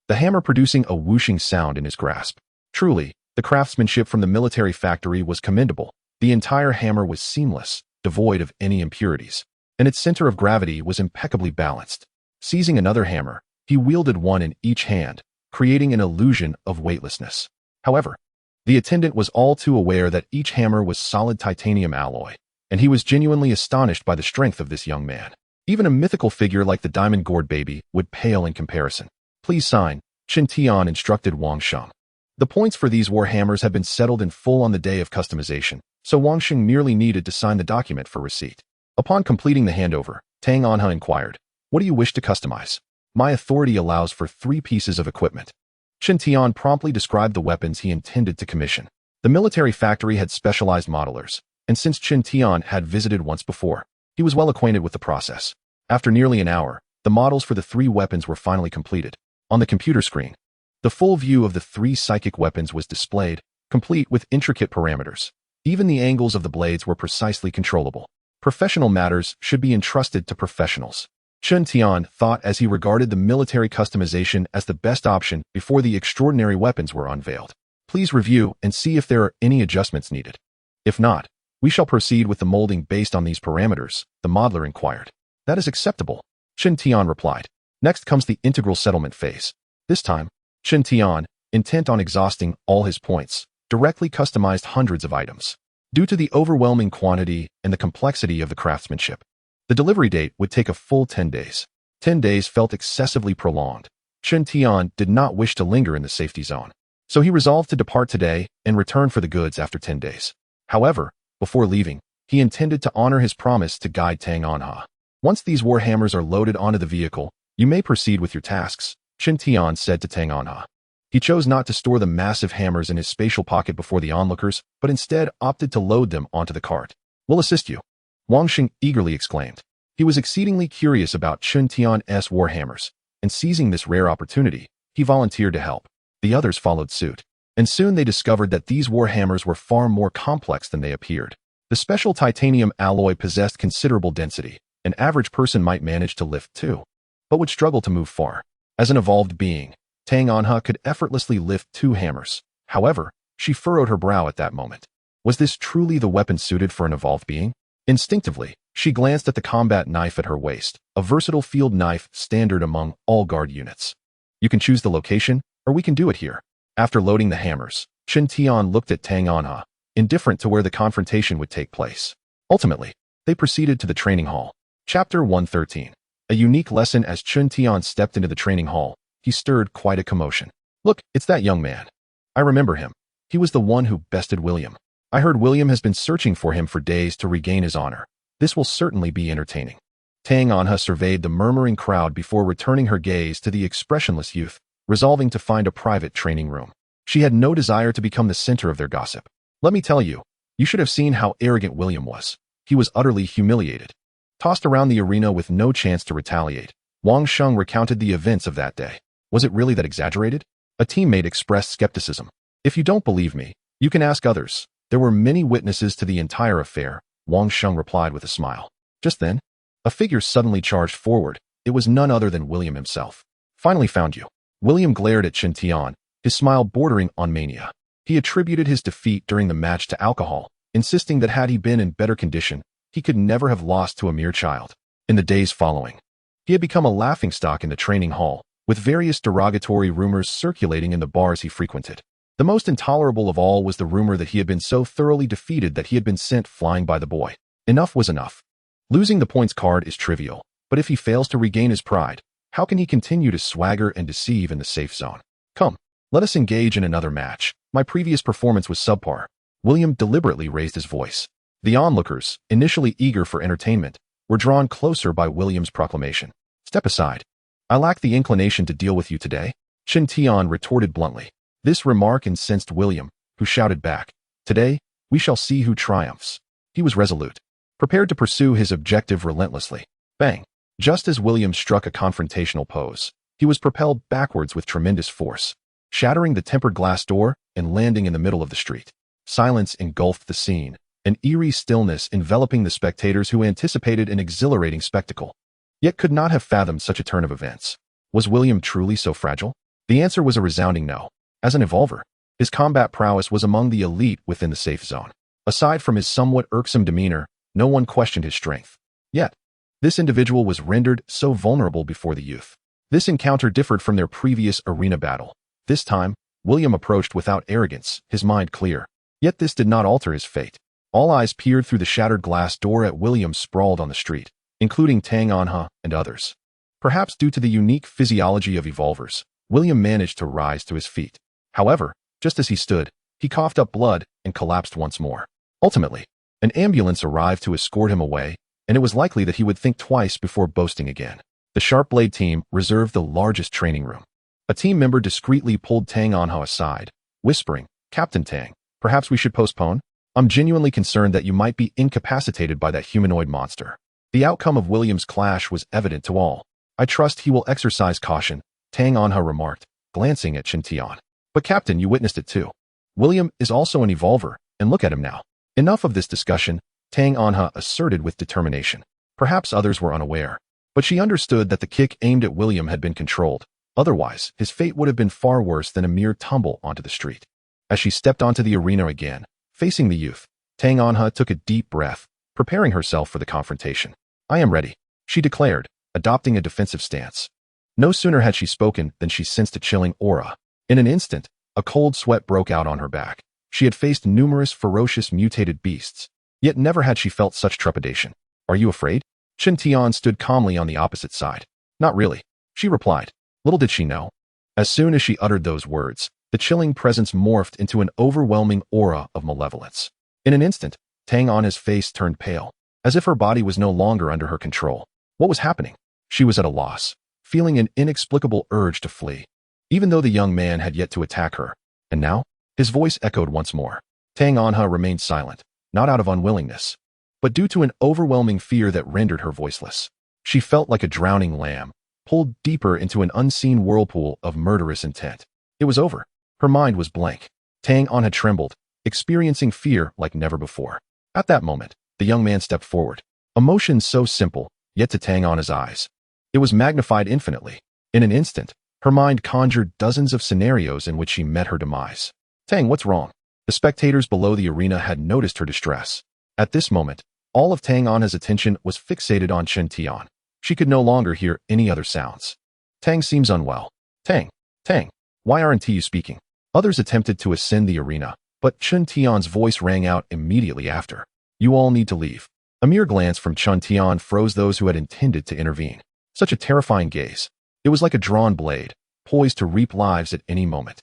the hammer producing a whooshing sound in his grasp. Truly, the craftsmanship from the military factory was commendable. The entire hammer was seamless, devoid of any impurities, and its center of gravity was impeccably balanced. Seizing another hammer, he wielded one in each hand, creating an illusion of weightlessness. However, the attendant was all too aware that each hammer was solid titanium alloy, and he was genuinely astonished by the strength of this young man. Even a mythical figure like the Diamond Gourd Baby would pale in comparison. "Please sign," Chen Tian instructed Wang Sheng. The points for these warhammers had been settled in full on the day of customization, so Wang Sheng merely needed to sign the document for receipt. Upon completing the handover, Tang Anha inquired, "What do you wish to customize?" "My authority allows for 3 pieces of equipment." Chen Tian promptly described the weapons he intended to commission. The military factory had specialized modelers, and since Chen Tian had visited once before, he was well acquainted with the process. After nearly an hour, the models for the 3 weapons were finally completed. On the computer screen, the full view of the 3 psychic weapons was displayed, complete with intricate parameters. Even the angles of the blades were precisely controllable. Professional matters should be entrusted to professionals, Chen Tian thought as he regarded the military customization as the best option before the extraordinary weapons were unveiled. "Please review and see if there are any adjustments needed. If not, we shall proceed with the molding based on these parameters," the modeler inquired. "That is acceptable," Chen Tian replied. Next comes the integral settlement phase. This time, Chen Tian, intent on exhausting all his points, directly customized hundreds of items. Due to the overwhelming quantity and the complexity of the craftsmanship, the delivery date would take a full 10 days. 10 days felt excessively prolonged, Chen Tian did not wish to linger in the safety zone, so he resolved to depart today and return for the goods after 10 days. However, before leaving, he intended to honor his promise to guide Tang Anha. Once these warhammers are loaded onto the vehicle, you may proceed with your tasks, Chen Tian said to Tang Anha. He chose not to store the massive hammers in his spatial pocket before the onlookers, but instead opted to load them onto the cart. We'll assist you, Wang Xing eagerly exclaimed. He was exceedingly curious about Chen Tian's warhammers, and seizing this rare opportunity, he volunteered to help. The others followed suit, and soon they discovered that these warhammers were far more complex than they appeared. The special titanium alloy possessed considerable density. An average person might manage to lift 2, but would struggle to move far. As an evolved being, Tang Anha could effortlessly lift 2 hammers. However, she furrowed her brow at that moment. Was this truly the weapon suited for an evolved being? Instinctively, she glanced at the combat knife at her waist, a versatile field knife standard among all guard units. You can choose the location, or we can do it here. After loading the hammers, Chen Tian looked at Tang Anha, indifferent to where the confrontation would take place. Ultimately, they proceeded to the training hall. Chapter 113. A unique lesson. As Chen Tian stepped into the training hall, he stirred quite a commotion. Look, it's that young man. I remember him. He was the one who bested William. I heard William has been searching for him for days to regain his honor. This will certainly be entertaining. Tang Anha surveyed the murmuring crowd before returning her gaze to the expressionless youth, resolving to find a private training room. She had no desire to become the center of their gossip. Let me tell you, you should have seen how arrogant William was. He was utterly humiliated. Tossed around the arena with no chance to retaliate, Wang Sheng recounted the events of that day. Was it really that exaggerated? A teammate expressed skepticism. If you don't believe me, you can ask others. There were many witnesses to the entire affair, Wang Sheng replied with a smile. Just then, a figure suddenly charged forward. It was none other than William himself. Finally found you. William glared at Chen Tian, his smile bordering on mania. He attributed his defeat during the match to alcohol, insisting that had he been in better condition, he could never have lost to a mere child. In the days following, he had become a laughingstock in the training hall, with various derogatory rumors circulating in the bars he frequented. The most intolerable of all was the rumor that he had been so thoroughly defeated that he had been sent flying by the boy. Enough was enough. Losing the points card is trivial, but if he fails to regain his pride, how can he continue to swagger and deceive in the safe zone? Come, let us engage in another match. My previous performance was subpar. William deliberately raised his voice. The onlookers, initially eager for entertainment, were drawn closer by William's proclamation. Step aside. I lack the inclination to deal with you today, Chen Tian retorted bluntly. This remark incensed William, who shouted back, Today, we shall see who triumphs. He was resolute, prepared to pursue his objective relentlessly. Bang! Just as William struck a confrontational pose, he was propelled backwards with tremendous force, shattering the tempered glass door and landing in the middle of the street. Silence engulfed the scene, an eerie stillness enveloping the spectators who anticipated an exhilarating spectacle, yet could not have fathomed such a turn of events. Was William truly so fragile? The answer was a resounding no. As an evolver, his combat prowess was among the elite within the safe zone. Aside from his somewhat irksome demeanor, no one questioned his strength. Yet, this individual was rendered so vulnerable before the youth. This encounter differed from their previous arena battle. This time, William approached without arrogance, his mind clear. Yet this did not alter his fate. All eyes peered through the shattered glass door at William sprawled on the street, including Tang Anha and others. Perhaps due to the unique physiology of evolvers, William managed to rise to his feet. However, just as he stood, he coughed up blood and collapsed once more. Ultimately, an ambulance arrived to escort him away, and it was likely that he would think twice before boasting again. The Sharpblade team reserved the largest training room. A team member discreetly pulled Tang Anha aside, whispering, Captain Tang, perhaps we should postpone? I'm genuinely concerned that you might be incapacitated by that humanoid monster. The outcome of William's clash was evident to all. I trust he will exercise caution, Tang Anha remarked, glancing at Chen Tian. But Captain, you witnessed it too. William is also an evolver, and look at him now. Enough of this discussion, Tang Anha asserted with determination. Perhaps others were unaware, but she understood that the kick aimed at William had been controlled. Otherwise, his fate would have been far worse than a mere tumble onto the street. As she stepped onto the arena again, facing the youth, Tang Anha took a deep breath, preparing herself for the confrontation. I am ready, she declared, adopting a defensive stance. No sooner had she spoken than she sensed a chilling aura. In an instant, a cold sweat broke out on her back. She had faced numerous ferocious mutated beasts, yet never had she felt such trepidation. Are you afraid? Chen Tian stood calmly on the opposite side. Not really, she replied. Little did she know. As soon as she uttered those words, the chilling presence morphed into an overwhelming aura of malevolence. In an instant, Tang Anha's face turned pale, as if her body was no longer under her control. What was happening? She was at a loss, feeling an inexplicable urge to flee, even though the young man had yet to attack her. And now, his voice echoed once more. Tang Anha remained silent, not out of unwillingness, but due to an overwhelming fear that rendered her voiceless. She felt like a drowning lamb, pulled deeper into an unseen whirlpool of murderous intent. It was over. Her mind was blank. Tang Anha trembled, experiencing fear like never before. At that moment, the young man stepped forward. Emotion so simple, yet to Tang Anha's eyes, it was magnified infinitely. In an instant, her mind conjured dozens of scenarios in which she met her demise. Tang, what's wrong? The spectators below the arena had noticed her distress. At this moment, all of Tang Anha's attention was fixated on Chen Tian. She could no longer hear any other sounds. Tang seems unwell. Tang, why aren't you speaking? Others attempted to ascend the arena, but Chen Tian's voice rang out immediately after. You all need to leave. A mere glance from Chen Tian froze those who had intended to intervene. Such a terrifying gaze. It was like a drawn blade, poised to reap lives at any moment.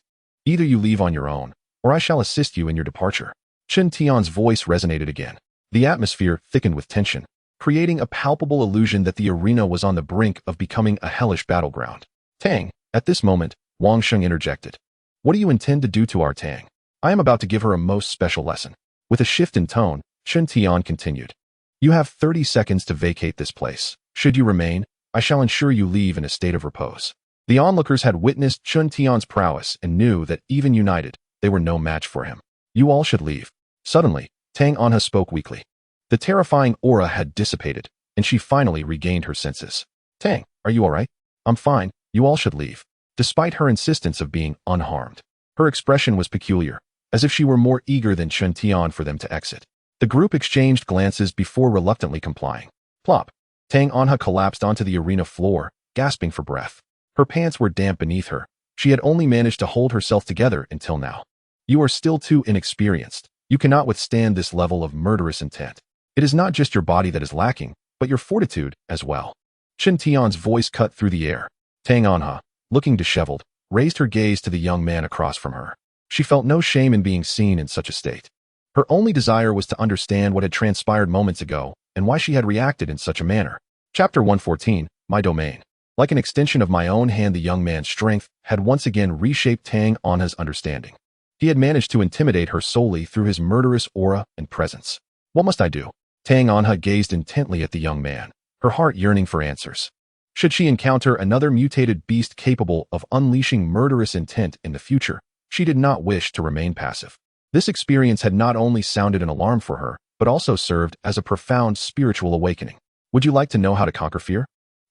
Either you leave on your own, or I shall assist you in your departure. Chen Tian's voice resonated again. The atmosphere thickened with tension, creating a palpable illusion that the arena was on the brink of becoming a hellish battleground. Tang, at this moment, Wang Sheng interjected. What do you intend to do to our Tang? I am about to give her a most special lesson. With a shift in tone, Chen Tian continued. You have 30 seconds to vacate this place. Should you remain, I shall ensure you leave in a state of repose. The onlookers had witnessed Chen Tian's prowess and knew that even united, they were no match for him. You all should leave. Suddenly, Tang Anha spoke weakly. The terrifying aura had dissipated, and she finally regained her senses. Tang, are you all right? I'm fine. You all should leave. Despite her insistence of being unharmed, her expression was peculiar, as if she were more eager than Chen Tian for them to exit. The group exchanged glances before reluctantly complying. Plop. Tang Anha collapsed onto the arena floor, gasping for breath. Her pants were damp beneath her. She had only managed to hold herself together until now. You are still too inexperienced. You cannot withstand this level of murderous intent. It is not just your body that is lacking, but your fortitude as well. Chen Tian's voice cut through the air. Tang Anha, looking disheveled, raised her gaze to the young man across from her. She felt no shame in being seen in such a state. Her only desire was to understand what had transpired moments ago and why she had reacted in such a manner. Chapter 114, My Domain. Like an extension of my own hand, the young man's strength had once again reshaped Tang Anha's understanding. He had managed to intimidate her solely through his murderous aura and presence. What must I do? Tang Anha gazed intently at the young man, her heart yearning for answers. Should she encounter another mutated beast capable of unleashing murderous intent in the future, she did not wish to remain passive. This experience had not only sounded an alarm for her, but also served as a profound spiritual awakening. Would you like to know how to conquer fear?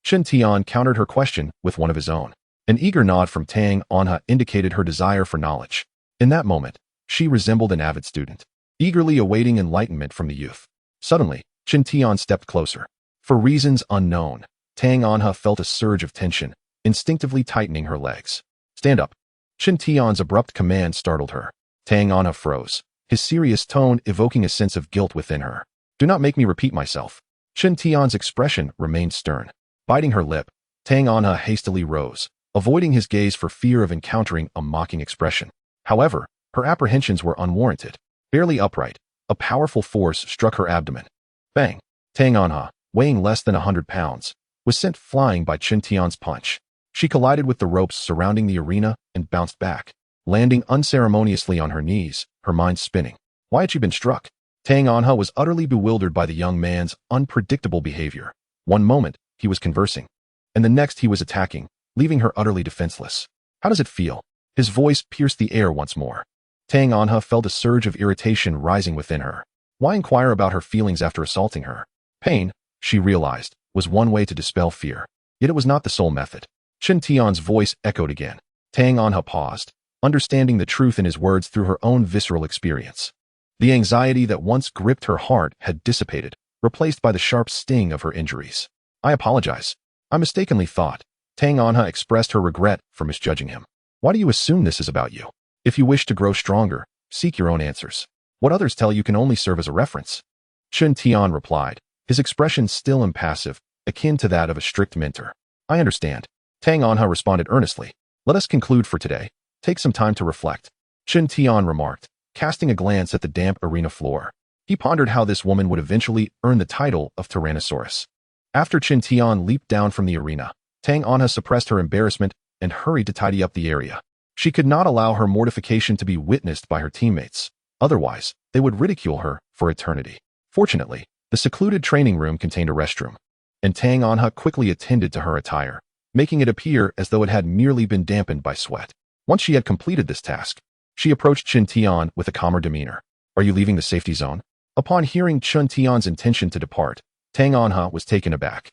Chen Tian countered her question with one of his own. An eager nod from Tang Anha indicated her desire for knowledge. In that moment, she resembled an avid student, eagerly awaiting enlightenment from the youth. Suddenly, Chen Tian stepped closer. For reasons unknown, Tang Anha felt a surge of tension, instinctively tightening her legs. Stand up. Chen Tian's abrupt command startled her. Tang Anha froze, his serious tone evoking a sense of guilt within her. Do not make me repeat myself. Chen Tian's expression remained stern. Biting her lip, Tang Anha hastily rose, avoiding his gaze for fear of encountering a mocking expression. However, her apprehensions were unwarranted. Barely upright, a powerful force struck her abdomen. Bang! Tang Anha, weighing less than 100 pounds, was sent flying by Chen Tian's punch. She collided with the ropes surrounding the arena and bounced back, landing unceremoniously on her knees, her mind spinning. Why had she been struck? Tang Anha was utterly bewildered by the young man's unpredictable behavior. One moment, he was conversing, and the next he was attacking, leaving her utterly defenseless. How does it feel? His voice pierced the air once more. Tang Anha felt a surge of irritation rising within her. Why inquire about her feelings after assaulting her? Pain, she realized, was one way to dispel fear. Yet it was not the sole method. Chen Tian's voice echoed again. Tang Anha paused, understanding the truth in his words through her own visceral experience. The anxiety that once gripped her heart had dissipated, replaced by the sharp sting of her injuries. I apologize. I mistakenly thought. Tang Anha expressed her regret for misjudging him. Why do you assume this is about you? If you wish to grow stronger, seek your own answers. What others tell you can only serve as a reference. Chen Tian replied, his expression still impassive, akin to that of a strict mentor. I understand. Tang Anha responded earnestly. Let us conclude for today. Take some time to reflect. Chen Tian remarked, casting a glance at the damp arena floor. He pondered how this woman would eventually earn the title of Tyrannosaurus. After Chen Tian leaped down from the arena, Tang Anha suppressed her embarrassment and hurried to tidy up the area. She could not allow her mortification to be witnessed by her teammates. Otherwise, they would ridicule her for eternity. Fortunately, the secluded training room contained a restroom, and Tang Anha quickly attended to her attire, making it appear as though it had merely been dampened by sweat. Once she had completed this task, she approached Chen Tian with a calmer demeanor. Are you leaving the safety zone? Upon hearing Chen Tian's intention to depart, Tang Anha was taken aback.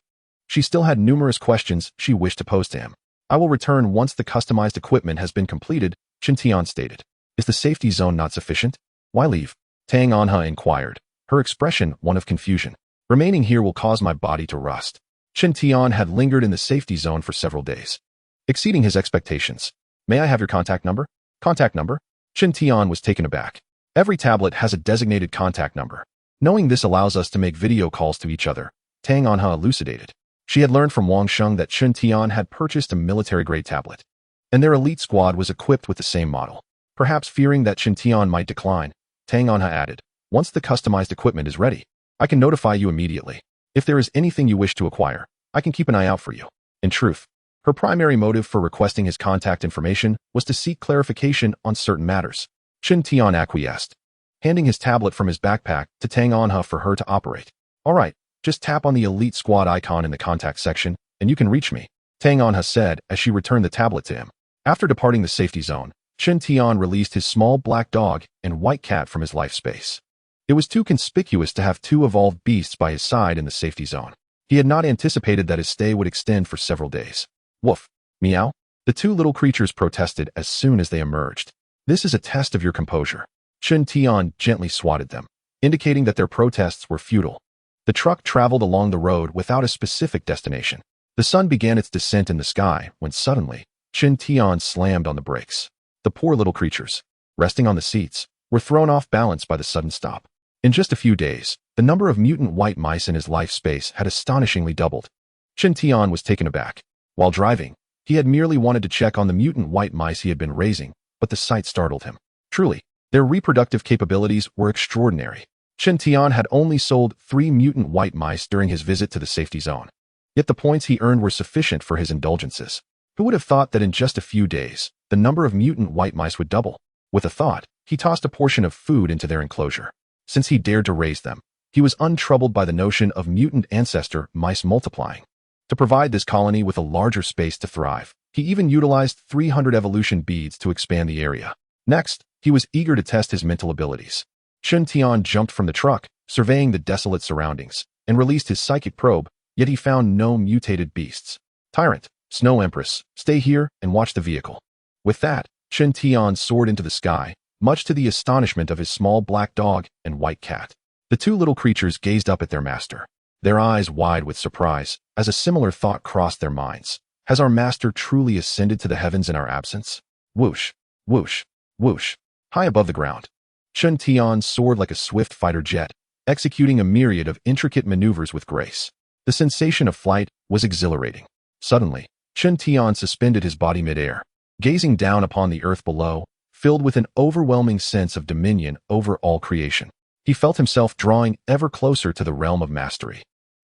She still had numerous questions she wished to pose to him. I will return once the customized equipment has been completed, Chen Tian stated. Is the safety zone not sufficient? Why leave? Tang Anha inquired, her expression one of confusion. Remaining here will cause my body to rust. Chen Tian had lingered in the safety zone for several days, exceeding his expectations. May I have your contact number? Contact number? Chen Tian was taken aback. Every tablet has a designated contact number. Knowing this allows us to make video calls to each other, Tang Anha elucidated. She had learned from Wang Sheng that Chen Tian had purchased a military-grade tablet, and their elite squad was equipped with the same model. Perhaps fearing that Chen Tian might decline, Tang Anha added, once the customized equipment is ready, I can notify you immediately. If there is anything you wish to acquire, I can keep an eye out for you. In truth, her primary motive for requesting his contact information was to seek clarification on certain matters. Chen Tian acquiesced, handing his tablet from his backpack to Tang Anha for her to operate. All right, just tap on the elite squad icon in the contact section, and you can reach me, Tang Anha said as she returned the tablet to him. After departing the safety zone, Chen Tian released his small black dog and white cat from his life space. It was too conspicuous to have two evolved beasts by his side in the safety zone. He had not anticipated that his stay would extend for several days. Woof! Meow! The two little creatures protested as soon as they emerged. This is a test of your composure. Chen Tian gently swatted them, indicating that their protests were futile. The truck traveled along the road without a specific destination. The sun began its descent in the sky when suddenly, Chen Tian slammed on the brakes. The poor little creatures, resting on the seats, were thrown off balance by the sudden stop. In just a few days, the number of mutant white mice in his life space had astonishingly doubled. Chen Tian was taken aback. While driving, he had merely wanted to check on the mutant white mice he had been raising, but the sight startled him. Truly, their reproductive capabilities were extraordinary. Chen Tian had only sold 3 mutant white mice during his visit to the safety zone. Yet the points he earned were sufficient for his indulgences. Who would have thought that in just a few days, the number of mutant white mice would double? With a thought, he tossed a portion of food into their enclosure. Since he dared to raise them, he was untroubled by the notion of mutant ancestor mice multiplying. To provide this colony with a larger space to thrive, he even utilized 300 evolution beads to expand the area. Next, he was eager to test his mental abilities. Chen Tian jumped from the truck, surveying the desolate surroundings, and released his psychic probe, yet he found no mutated beasts. Tyrant, Snow Empress, stay here and watch the vehicle. With that, Chen Tian soared into the sky, much to the astonishment of his small black dog and white cat. The two little creatures gazed up at their master, their eyes wide with surprise, as a similar thought crossed their minds. Has our master truly ascended to the heavens in our absence? Whoosh, whoosh, whoosh. High above the ground, Chen Tian soared like a swift fighter jet, executing a myriad of intricate maneuvers with grace. The sensation of flight was exhilarating. Suddenly, Chen Tian suspended his body midair, gazing down upon the earth below, filled with an overwhelming sense of dominion over all creation. He felt himself drawing ever closer to the realm of mastery.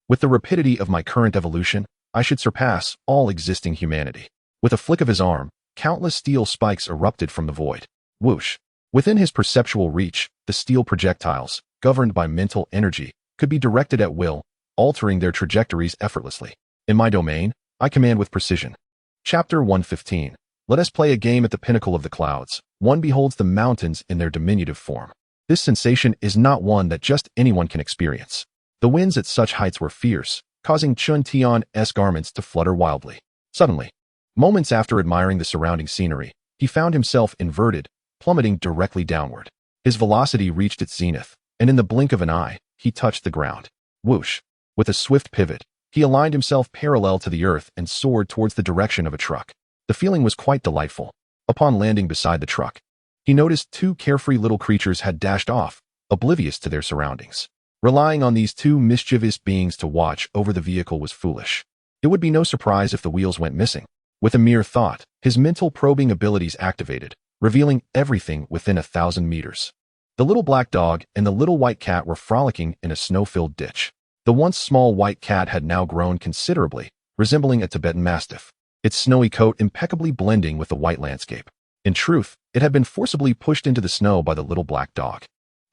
With the rapidity of my current evolution, I should surpass all existing humanity. With a flick of his arm, countless steel spikes erupted from the void. Whoosh! Within his perceptual reach, the steel projectiles, governed by mental energy, could be directed at will, altering their trajectories effortlessly. In my domain, I command with precision. Chapter 115. Let us play a game at the pinnacle of the clouds. One beholds the mountains in their diminutive form. This sensation is not one that just anyone can experience. The winds at such heights were fierce, causing Chen Tian's garments to flutter wildly. Suddenly, moments after admiring the surrounding scenery, he found himself inverted, plummeting directly downward. His velocity reached its zenith, and in the blink of an eye, he touched the ground. Whoosh! With a swift pivot, he aligned himself parallel to the earth and soared towards the direction of a truck. The feeling was quite delightful. Upon landing beside the truck, he noticed 2 carefree little creatures had dashed off, oblivious to their surroundings. Relying on these 2 mischievous beings to watch over the vehicle was foolish. It would be no surprise if the wheels went missing. With a mere thought, his mental probing abilities activated, revealing everything within 1,000 meters. The little black dog and the little white cat were frolicking in a snow-filled ditch. The once small white cat had now grown considerably, resembling a Tibetan Mastiff, its snowy coat impeccably blending with the white landscape. In truth, it had been forcibly pushed into the snow by the little black dog.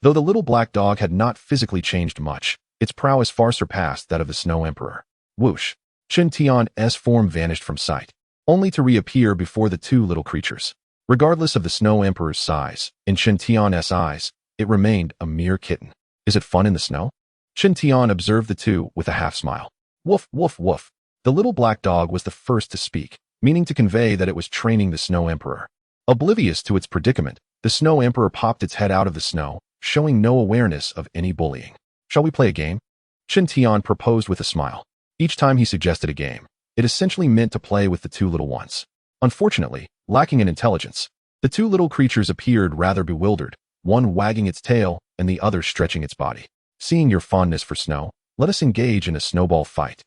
Though the little black dog had not physically changed much, its prowess far surpassed that of the Snow Emperor. Whoosh! Chen Tian's form vanished from sight, only to reappear before the two little creatures. Regardless of the Snow Emperor's size, in Chen Tian's eyes, it remained a mere kitten. Is it fun in the snow? Chen Tian observed the two with a half-smile. Woof, woof, woof. The little black dog was the first to speak, meaning to convey that it was training the Snow Emperor. Oblivious to its predicament, the Snow Emperor popped its head out of the snow, showing no awareness of any bullying. Shall we play a game? Chen Tian proposed with a smile. Each time he suggested a game, it essentially meant to play with the two little ones. Unfortunately, lacking in intelligence, the two little creatures appeared rather bewildered, one wagging its tail and the other stretching its body. Seeing your fondness for snow, let us engage in a snowball fight.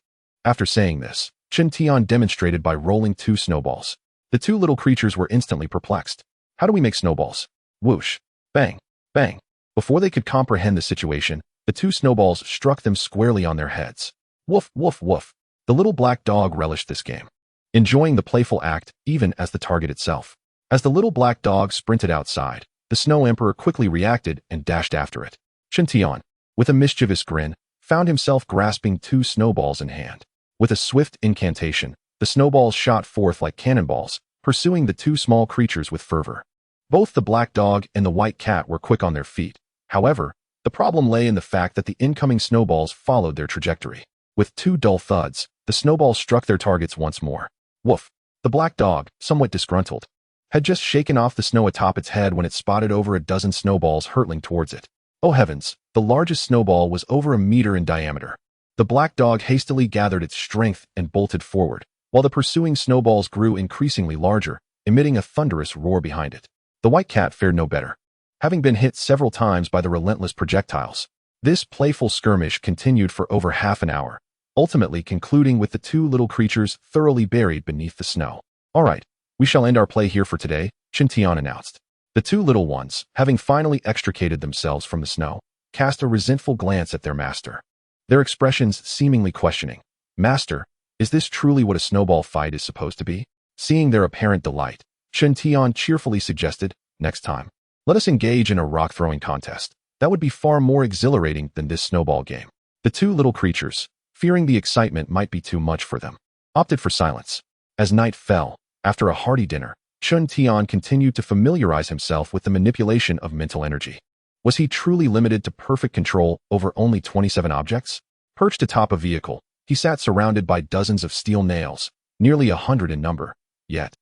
After saying this, Chen Tian demonstrated by rolling 2 snowballs. The two little creatures were instantly perplexed. How do we make snowballs? Whoosh! Bang! Bang! Before they could comprehend the situation, the 2 snowballs struck them squarely on their heads. Woof, woof, woof. The little black dog relished this game, enjoying the playful act even as the target itself. As the little black dog sprinted outside, the Snow Emperor quickly reacted and dashed after it. Chen Tian, with a mischievous grin, found himself grasping 2 snowballs in hand. With a swift incantation, the snowballs shot forth like cannonballs, pursuing the 2 small creatures with fervor. Both the black dog and the white cat were quick on their feet. However, the problem lay in the fact that the incoming snowballs followed their trajectory. With 2 dull thuds, the snowballs struck their targets once more. Woof! The black dog, somewhat disgruntled, had just shaken off the snow atop its head when it spotted over a dozen snowballs hurtling towards it. Oh heavens, the largest snowball was over a meter in diameter. The black dog hastily gathered its strength and bolted forward, while the pursuing snowballs grew increasingly larger, emitting a thunderous roar behind it. The white cat fared no better. Having been hit several times by the relentless projectiles, this playful skirmish continued for over half an hour, ultimately concluding with the 2 little creatures thoroughly buried beneath the snow. All right, we shall end our play here for today, Chen Tian announced. The 2 little ones, having finally extricated themselves from the snow, cast a resentful glance at their master, their expressions seemingly questioning. Master, is this truly what a snowball fight is supposed to be? Seeing their apparent delight, Chen Tian cheerfully suggested, next time, let us engage in a rock-throwing contest. That would be far more exhilarating than this snowball game. The 2 little creatures, fearing the excitement might be too much for them, opted for silence. As night fell, after a hearty dinner, Chen Tian continued to familiarize himself with the manipulation of mental energy. Was he truly limited to perfect control over only 27 objects? Perched atop a vehicle, he sat surrounded by dozens of steel nails, nearly 100 in number. Yet,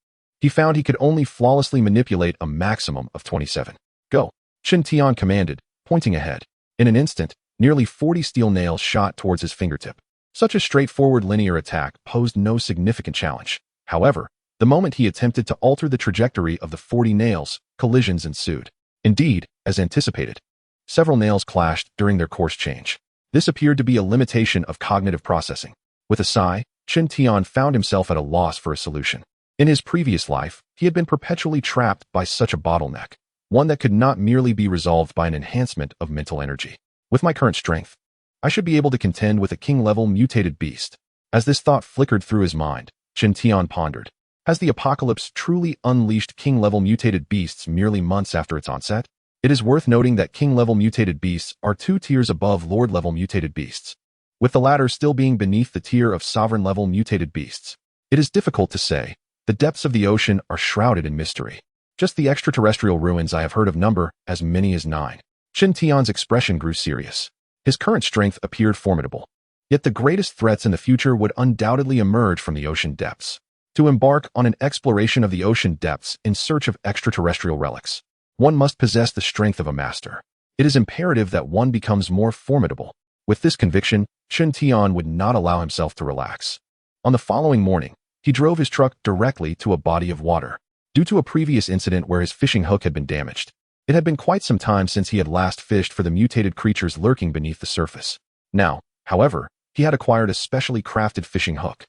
he found he could only flawlessly manipulate a maximum of 27. Go! Chen Tian commanded, pointing ahead. In an instant, nearly 40 steel nails shot towards his fingertip. Such a straightforward linear attack posed no significant challenge. However, the moment he attempted to alter the trajectory of the 40 nails, collisions ensued. Indeed, as anticipated, several nails clashed during their course change. This appeared to be a limitation of cognitive processing. With a sigh, Chen Tian found himself at a loss for a solution. In his previous life, he had been perpetually trapped by such a bottleneck, one that could not merely be resolved by an enhancement of mental energy. With my current strength, I should be able to contend with a king-level mutated beast. As this thought flickered through his mind, Chen Tian pondered. Has the apocalypse truly unleashed king-level mutated beasts merely months after its onset? It is worth noting that king-level mutated beasts are 2 tiers above lord-level mutated beasts, with the latter still being beneath the tier of sovereign-level mutated beasts. It is difficult to say. The depths of the ocean are shrouded in mystery. Just the extraterrestrial ruins I have heard of number as many as 9. Chen Tian's expression grew serious. His current strength appeared formidable. Yet the greatest threats in the future would undoubtedly emerge from the ocean depths. To embark on an exploration of the ocean depths in search of extraterrestrial relics, one must possess the strength of a master. It is imperative that one becomes more formidable. With this conviction, Chen Tian would not allow himself to relax. On the following morning, he drove his truck directly to a body of water. Due to a previous incident where his fishing hook had been damaged, it had been quite some time since he had last fished for the mutated creatures lurking beneath the surface. Now, however, he had acquired a specially crafted fishing hook.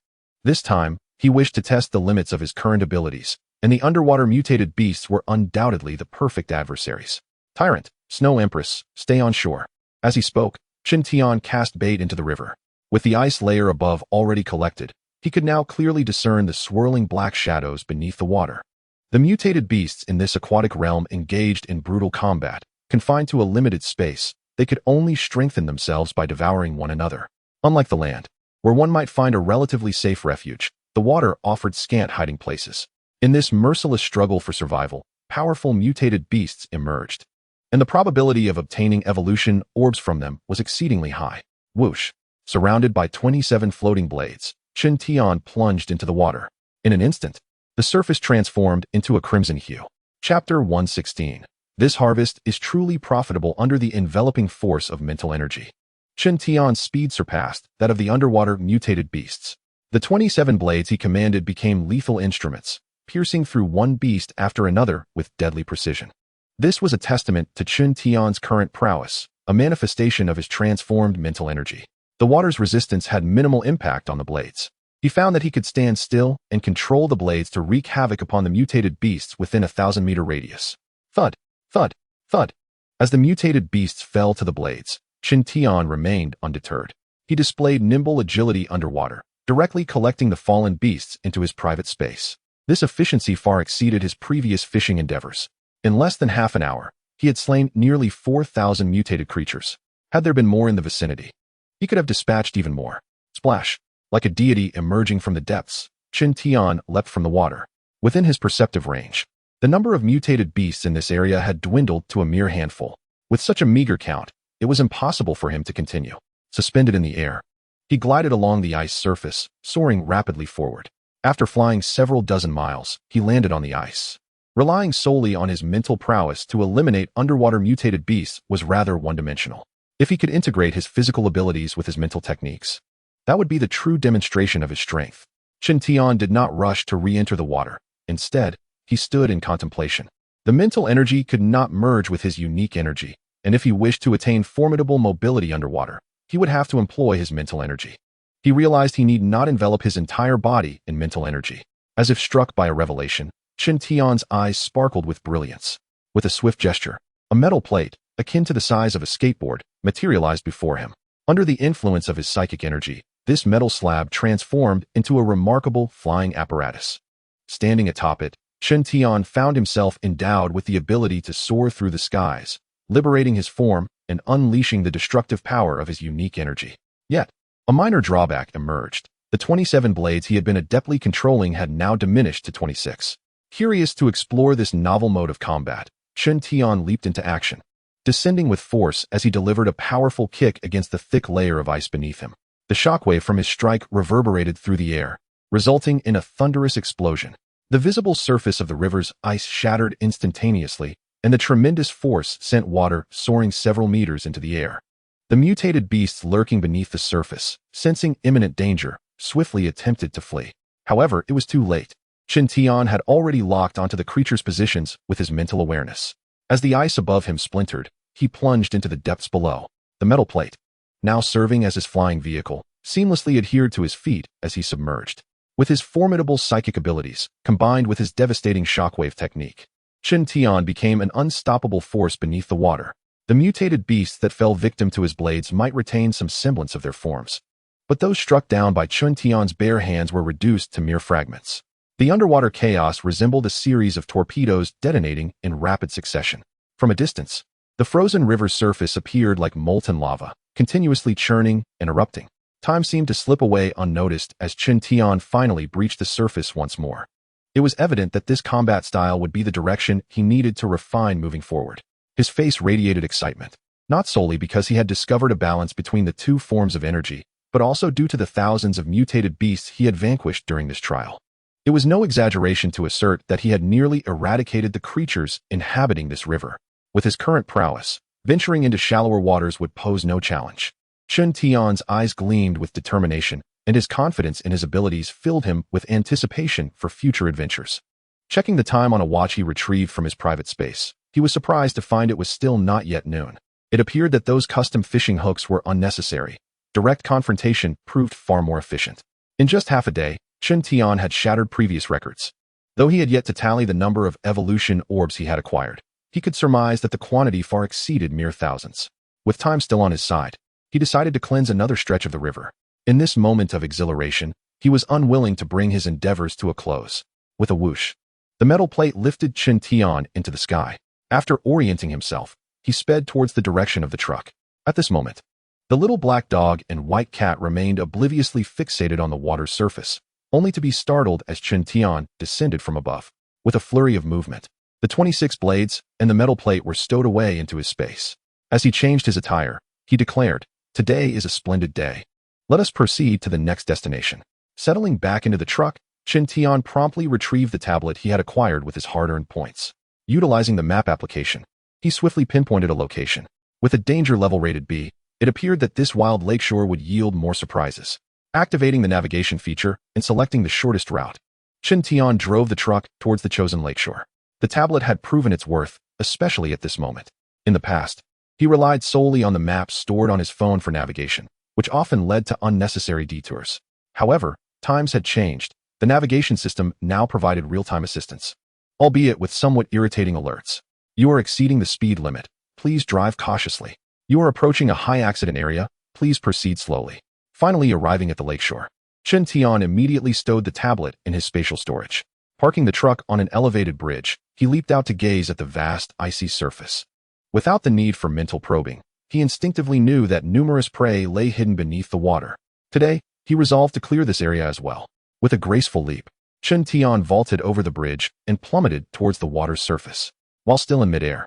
This time, He wished to test the limits of his current abilities, and the underwater mutated beasts were undoubtedly the perfect adversaries. Tyrant, Snow Empress, stay on shore. As he spoke, Qin Tian cast bait into the river. With the ice layer above already collected, he could now clearly discern the swirling black shadows beneath the water. The mutated beasts in this aquatic realm engaged in brutal combat. Confined to a limited space, they could only strengthen themselves by devouring one another. Unlike the land, where one might find a relatively safe refuge, the water offered scant hiding places. In this merciless struggle for survival, powerful mutated beasts emerged, and the probability of obtaining evolution orbs from them was exceedingly high. Whoosh! Surrounded by 27 floating blades, Qin Tian plunged into the water. In an instant, the surface transformed into a crimson hue. Chapter 116. This harvest is truly profitable under the enveloping force of mental energy. Qin Tian's speed surpassed that of the underwater mutated beasts. The 27 blades he commanded became lethal instruments, piercing through one beast after another with deadly precision. This was a testament to Qin Tian's current prowess, a manifestation of his transformed mental energy. The water's resistance had minimal impact on the blades. He found that he could stand still and control the blades to wreak havoc upon the mutated beasts within a 1,000-meter radius. Thud, thud, thud. As the mutated beasts fell to the blades, Qin Tian remained undeterred. He displayed nimble agility underwater, directly collecting the fallen beasts into his private space. This efficiency far exceeded his previous fishing endeavors. In less than half an hour, he had slain nearly 4,000 mutated creatures. Had there been more in the vicinity, he could have dispatched even more. Splash! Like a deity emerging from the depths, Qin Tian leapt from the water. Within his perceptive range, the number of mutated beasts in this area had dwindled to a mere handful. With such a meager count, it was impossible for him to continue. Suspended in the air, he glided along the ice surface, soaring rapidly forward. After flying several dozen miles, he landed on the ice. Relying solely on his mental prowess to eliminate underwater mutated beasts was rather one-dimensional. If he could integrate his physical abilities with his mental techniques, that would be the true demonstration of his strength. Qin Tian did not rush to re-enter the water. Instead, he stood in contemplation. The mental energy could not merge with his unique energy, and if he wished to attain formidable mobility underwater, he would have to employ his mental energy. He realized he need not envelop his entire body in mental energy. As if struck by a revelation, Qin Tian's eyes sparkled with brilliance. With a swift gesture, a metal plate, akin to the size of a skateboard, materialized before him. Under the influence of his psychic energy, this metal slab transformed into a remarkable flying apparatus. Standing atop it, Qin Tian found himself endowed with the ability to soar through the skies, liberating his form and unleashing the destructive power of his unique energy. Yet, a minor drawback emerged. The 27 blades he had been adeptly controlling had now diminished to 26. Curious to explore this novel mode of combat, Qin Tian leaped into action, descending with force as he delivered a powerful kick against the thick layer of ice beneath him. The shockwave from his strike reverberated through the air, resulting in a thunderous explosion. The visible surface of the river's ice shattered instantaneously, and the tremendous force sent water soaring several meters into the air. The mutated beasts lurking beneath the surface, sensing imminent danger, swiftly attempted to flee. However, it was too late. Qin Tian had already locked onto the creature's positions with his mental awareness. As the ice above him splintered, he plunged into the depths below. The metal plate, now serving as his flying vehicle, seamlessly adhered to his feet as he submerged. With his formidable psychic abilities, combined with his devastating shockwave technique, Qin Tian became an unstoppable force beneath the water. The mutated beasts that fell victim to his blades might retain some semblance of their forms, but those struck down by Qin Tian's bare hands were reduced to mere fragments. The underwater chaos resembled a series of torpedoes detonating in rapid succession. From a distance, the frozen river's surface appeared like molten lava, continuously churning and erupting. Time seemed to slip away unnoticed as Qin Tian finally breached the surface once more. It was evident that this combat style would be the direction he needed to refine moving forward. His face radiated excitement, not solely because he had discovered a balance between the two forms of energy, but also due to the thousands of mutated beasts he had vanquished during this trial. It was no exaggeration to assert that he had nearly eradicated the creatures inhabiting this river. With his current prowess, venturing into shallower waters would pose no challenge. Qin Tian's eyes gleamed with determination, and his confidence in his abilities filled him with anticipation for future adventures. Checking the time on a watch he retrieved from his private space, he was surprised to find it was still not yet noon. It appeared that those custom fishing hooks were unnecessary. Direct confrontation proved far more efficient. In just half a day, Chen Tian had shattered previous records. Though he had yet to tally the number of evolution orbs he had acquired, he could surmise that the quantity far exceeded mere thousands. With time still on his side, he decided to cleanse another stretch of the river. In this moment of exhilaration, he was unwilling to bring his endeavors to a close. With a whoosh, the metal plate lifted Chen Tian into the sky. After orienting himself, he sped towards the direction of the truck. At this moment, the little black dog and white cat remained obliviously fixated on the water's surface, only to be startled as Chen Tian descended from above. With a flurry of movement, the 26 blades and the metal plate were stowed away into his space. As he changed his attire, he declared, "Today is a splendid day. Let us proceed to the next destination." Settling back into the truck, Chen Tian promptly retrieved the tablet he had acquired with his hard-earned points. Utilizing the map application, he swiftly pinpointed a location. With a danger level rated B, it appeared that this wild lakeshore would yield more surprises. Activating the navigation feature and selecting the shortest route, Chen Tian drove the truck towards the chosen lakeshore. The tablet had proven its worth, especially at this moment. In the past, he relied solely on the maps stored on his phone for navigation, which often led to unnecessary detours. However, times had changed. The navigation system now provided real-time assistance, albeit with somewhat irritating alerts. "You are exceeding the speed limit. Please drive cautiously. You are approaching a high accident area. Please proceed slowly." Finally arriving at the lakeshore, Chen Tian immediately stowed the tablet in his spatial storage. Parking the truck on an elevated bridge, he leaped out to gaze at the vast, icy surface. Without the need for mental probing, he instinctively knew that numerous prey lay hidden beneath the water. Today, he resolved to clear this area as well. With a graceful leap, Chen Tian vaulted over the bridge and plummeted towards the water's surface. While still in midair,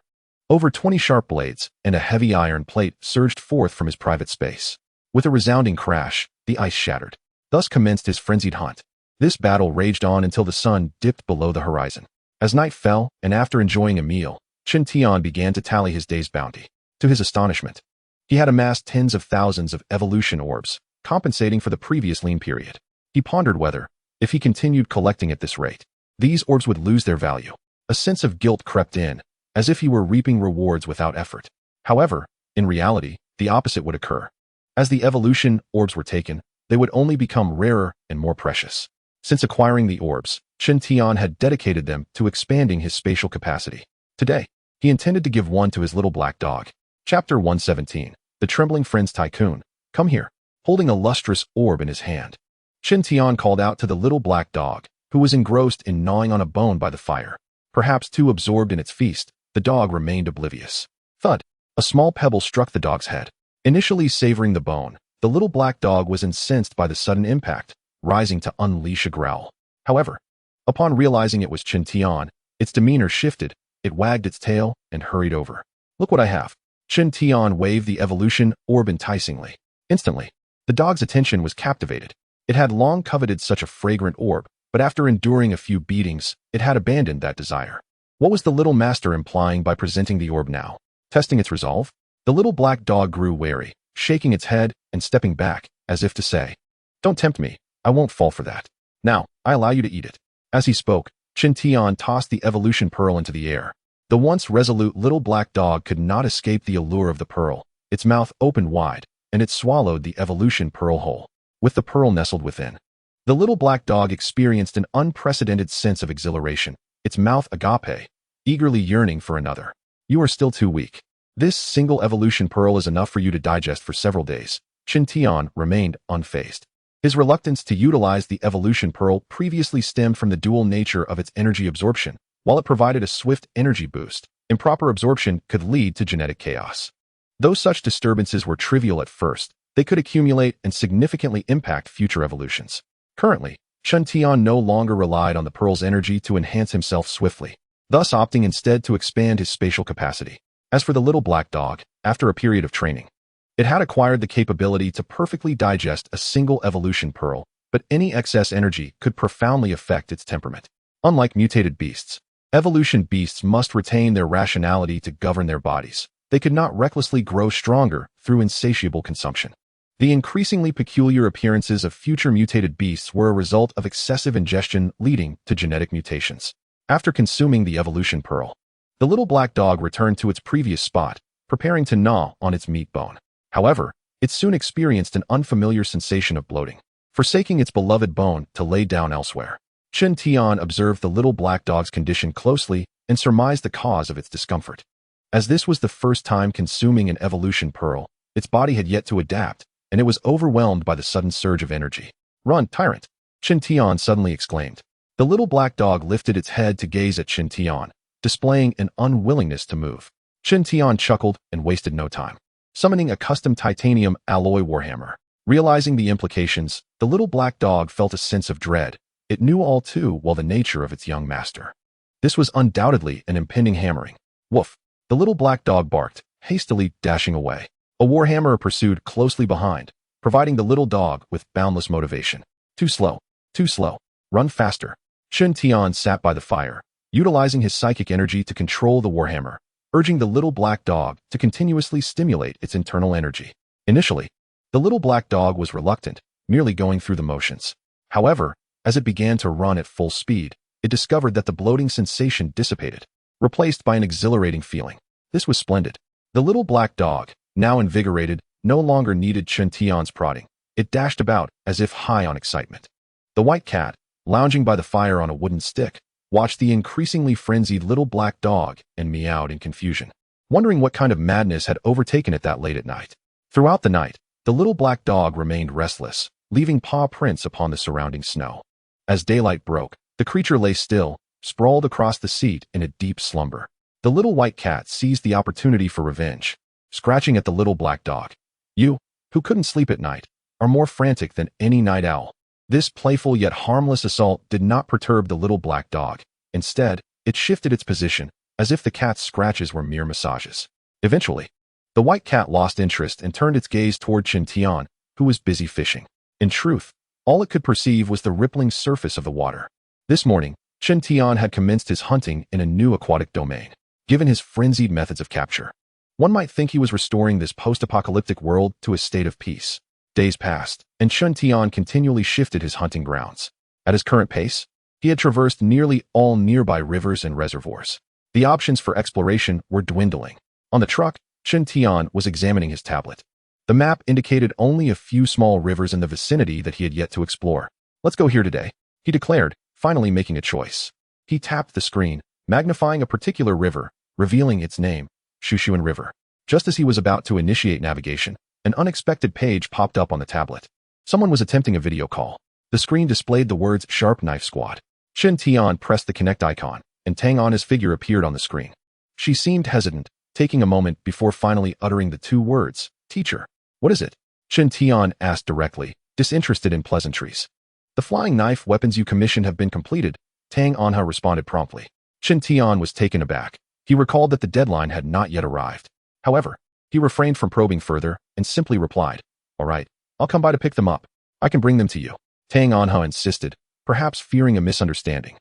over 20 sharp blades and a heavy iron plate surged forth from his private space. With a resounding crash, the ice shattered. Thus commenced his frenzied hunt. This battle raged on until the sun dipped below the horizon. As night fell, and after enjoying a meal, Chen Tian began to tally his day's bounty. To his astonishment, he had amassed tens of thousands of evolution orbs, compensating for the previous lean period. He pondered whether, if he continued collecting at this rate, these orbs would lose their value. A sense of guilt crept in, as if he were reaping rewards without effort. However, in reality, the opposite would occur. As the evolution orbs were taken, they would only become rarer and more precious. Since acquiring the orbs, Chen Tian had dedicated them to expanding his spatial capacity. Today, he intended to give one to his little black dog. Chapter 117, The Trembling Friends Tycoon. "Come here." Holding a lustrous orb in his hand, Chen Tian called out to the little black dog, who was engrossed in gnawing on a bone by the fire. Perhaps too absorbed in its feast, the dog remained oblivious. Thud! A small pebble struck the dog's head. Initially savoring the bone, the little black dog was incensed by the sudden impact, rising to unleash a growl. However, upon realizing it was Chen Tian, its demeanor shifted. It wagged its tail and hurried over. "Look what I have." Chen Tian waved the evolution orb enticingly. Instantly, the dog's attention was captivated. It had long coveted such a fragrant orb, but after enduring a few beatings, it had abandoned that desire. What was the little master implying by presenting the orb now? Testing its resolve? The little black dog grew wary, shaking its head and stepping back, as if to say, "Don't tempt me, I won't fall for that. Now, I allow you to eat it." As he spoke, Chen Tian tossed the evolution pearl into the air. The once resolute little black dog could not escape the allure of the pearl. Its mouth opened wide, and it swallowed the evolution pearl whole, with the pearl nestled within. The little black dog experienced an unprecedented sense of exhilaration, its mouth agape, eagerly yearning for another. "You are still too weak. This single evolution pearl is enough for you to digest for several days." Chen Tian remained unfazed. His reluctance to utilize the evolution pearl previously stemmed from the dual nature of its energy absorption. While it provided a swift energy boost, improper absorption could lead to genetic chaos. Though such disturbances were trivial at first, they could accumulate and significantly impact future evolutions. Currently, Chen Tian no longer relied on the pearl's energy to enhance himself swiftly, thus opting instead to expand his spatial capacity. As for the little black dog, after a period of training, it had acquired the capability to perfectly digest a single evolution pearl, but any excess energy could profoundly affect its temperament. Unlike mutated beasts, evolution beasts must retain their rationality to govern their bodies. They could not recklessly grow stronger through insatiable consumption. The increasingly peculiar appearances of future mutated beasts were a result of excessive ingestion leading to genetic mutations. After consuming the evolution pearl, the little black dog returned to its previous spot, preparing to gnaw on its meat bone. However, it soon experienced an unfamiliar sensation of bloating. forsaking its beloved bone to lay down elsewhere. Chen Tian observed the little black dog's condition closely and surmised the cause of its discomfort. As this was the first time consuming an evolution pearl, its body had yet to adapt, and it was overwhelmed by the sudden surge of energy. "Run, tyrant!" Chen Tian suddenly exclaimed. The little black dog lifted its head to gaze at Chen Tian, displaying an unwillingness to move. Chen Tian chuckled and wasted no time, summoning a custom titanium alloy warhammer. Realizing the implications, the little black dog felt a sense of dread. It knew all too well the nature of its young master. This was undoubtedly an impending hammering. Woof! The little black dog barked, hastily dashing away. A warhammer pursued closely behind, providing the little dog with boundless motivation. Too slow. Too slow. Run faster. Chen Tian sat by the fire, utilizing his psychic energy to control the warhammer, urging the little black dog to continuously stimulate its internal energy. Initially, the little black dog was reluctant, merely going through the motions. However, as it began to run at full speed, it discovered that the bloating sensation dissipated, replaced by an exhilarating feeling. This was splendid. The little black dog, now invigorated, no longer needed Chen Tian's prodding. It dashed about as if high on excitement. The white cat, lounging by the fire on a wooden stick, watched the increasingly frenzied little black dog and meowed in confusion, wondering what kind of madness had overtaken it that late at night. Throughout the night, the little black dog remained restless, leaving paw prints upon the surrounding snow. As daylight broke, the creature lay still, sprawled across the seat in a deep slumber. The little white cat seized the opportunity for revenge, scratching at the little black dog. "You, who couldn't sleep at night, are more frantic than any night owl." This playful yet harmless assault did not perturb the little black dog. Instead, it shifted its position, as if the cat's scratches were mere massages. Eventually, the white cat lost interest and turned its gaze toward Chen Tian, who was busy fishing. In truth, all it could perceive was the rippling surface of the water. This morning, Chen Tian had commenced his hunting in a new aquatic domain. Given his frenzied methods of capture, one might think he was restoring this post-apocalyptic world to a state of peace. Days passed, and Chen Tian continually shifted his hunting grounds. At his current pace, he had traversed nearly all nearby rivers and reservoirs. The options for exploration were dwindling. On the truck, Chen Tian was examining his tablet. The map indicated only a few small rivers in the vicinity that he had yet to explore. "Let's go here today," he declared, finally making a choice. He tapped the screen, magnifying a particular river, revealing its name, Shushuan River. Just as he was about to initiate navigation, an unexpected page popped up on the tablet. Someone was attempting a video call. The screen displayed the words Sharp Knife Squad. Chen Tian pressed the connect icon, and Tang An's figure appeared on the screen. She seemed hesitant, taking a moment before finally uttering the two words, "Teacher." "What is it?" Chen Tian asked directly, disinterested in pleasantries. "The flying knife weapons you commissioned have been completed," Tang Anha responded promptly. Chen Tian was taken aback. He recalled that the deadline had not yet arrived. However, he refrained from probing further and simply replied, "All right, I'll come by to pick them up. I can bring them to you." Tang Anha insisted, perhaps fearing a misunderstanding,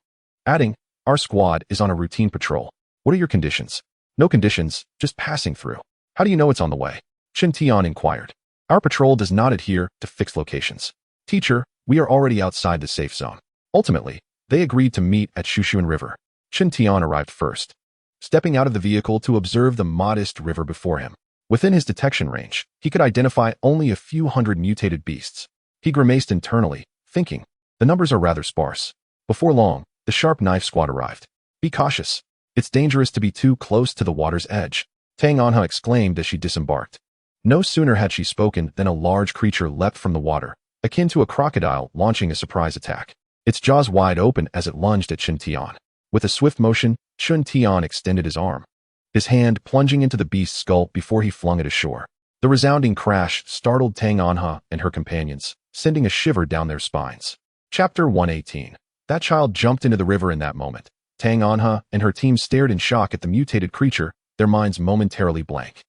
adding, "Our squad is on a routine patrol. What are your conditions?" "No conditions, just passing through." "How do you know it's on the way?" Chen Tian inquired. "Our patrol does not adhere to fixed locations. Teacher, we are already outside the safe zone." Ultimately, they agreed to meet at Shushuan River. Chen Tian arrived first, stepping out of the vehicle to observe the modest river before him. Within his detection range, he could identify only a few hundred mutated beasts. He grimaced internally, thinking, the numbers are rather sparse. Before long, the Sharp Knife Squad arrived. "Be cautious. It's dangerous to be too close to the water's edge," Tang Anha exclaimed as she disembarked. No sooner had she spoken than a large creature leapt from the water, akin to a crocodile launching a surprise attack. Its jaws wide open as it lunged at Chen Tian. With a swift motion, Chen Tian extended his arm, his hand plunging into the beast's skull before he flung it ashore. The resounding crash startled Tang Anha and her companions, sending a shiver down their spines. Chapter 118. That child jumped into the river in that moment. Tang Anha and her team stared in shock at the mutated creature, their minds momentarily blank.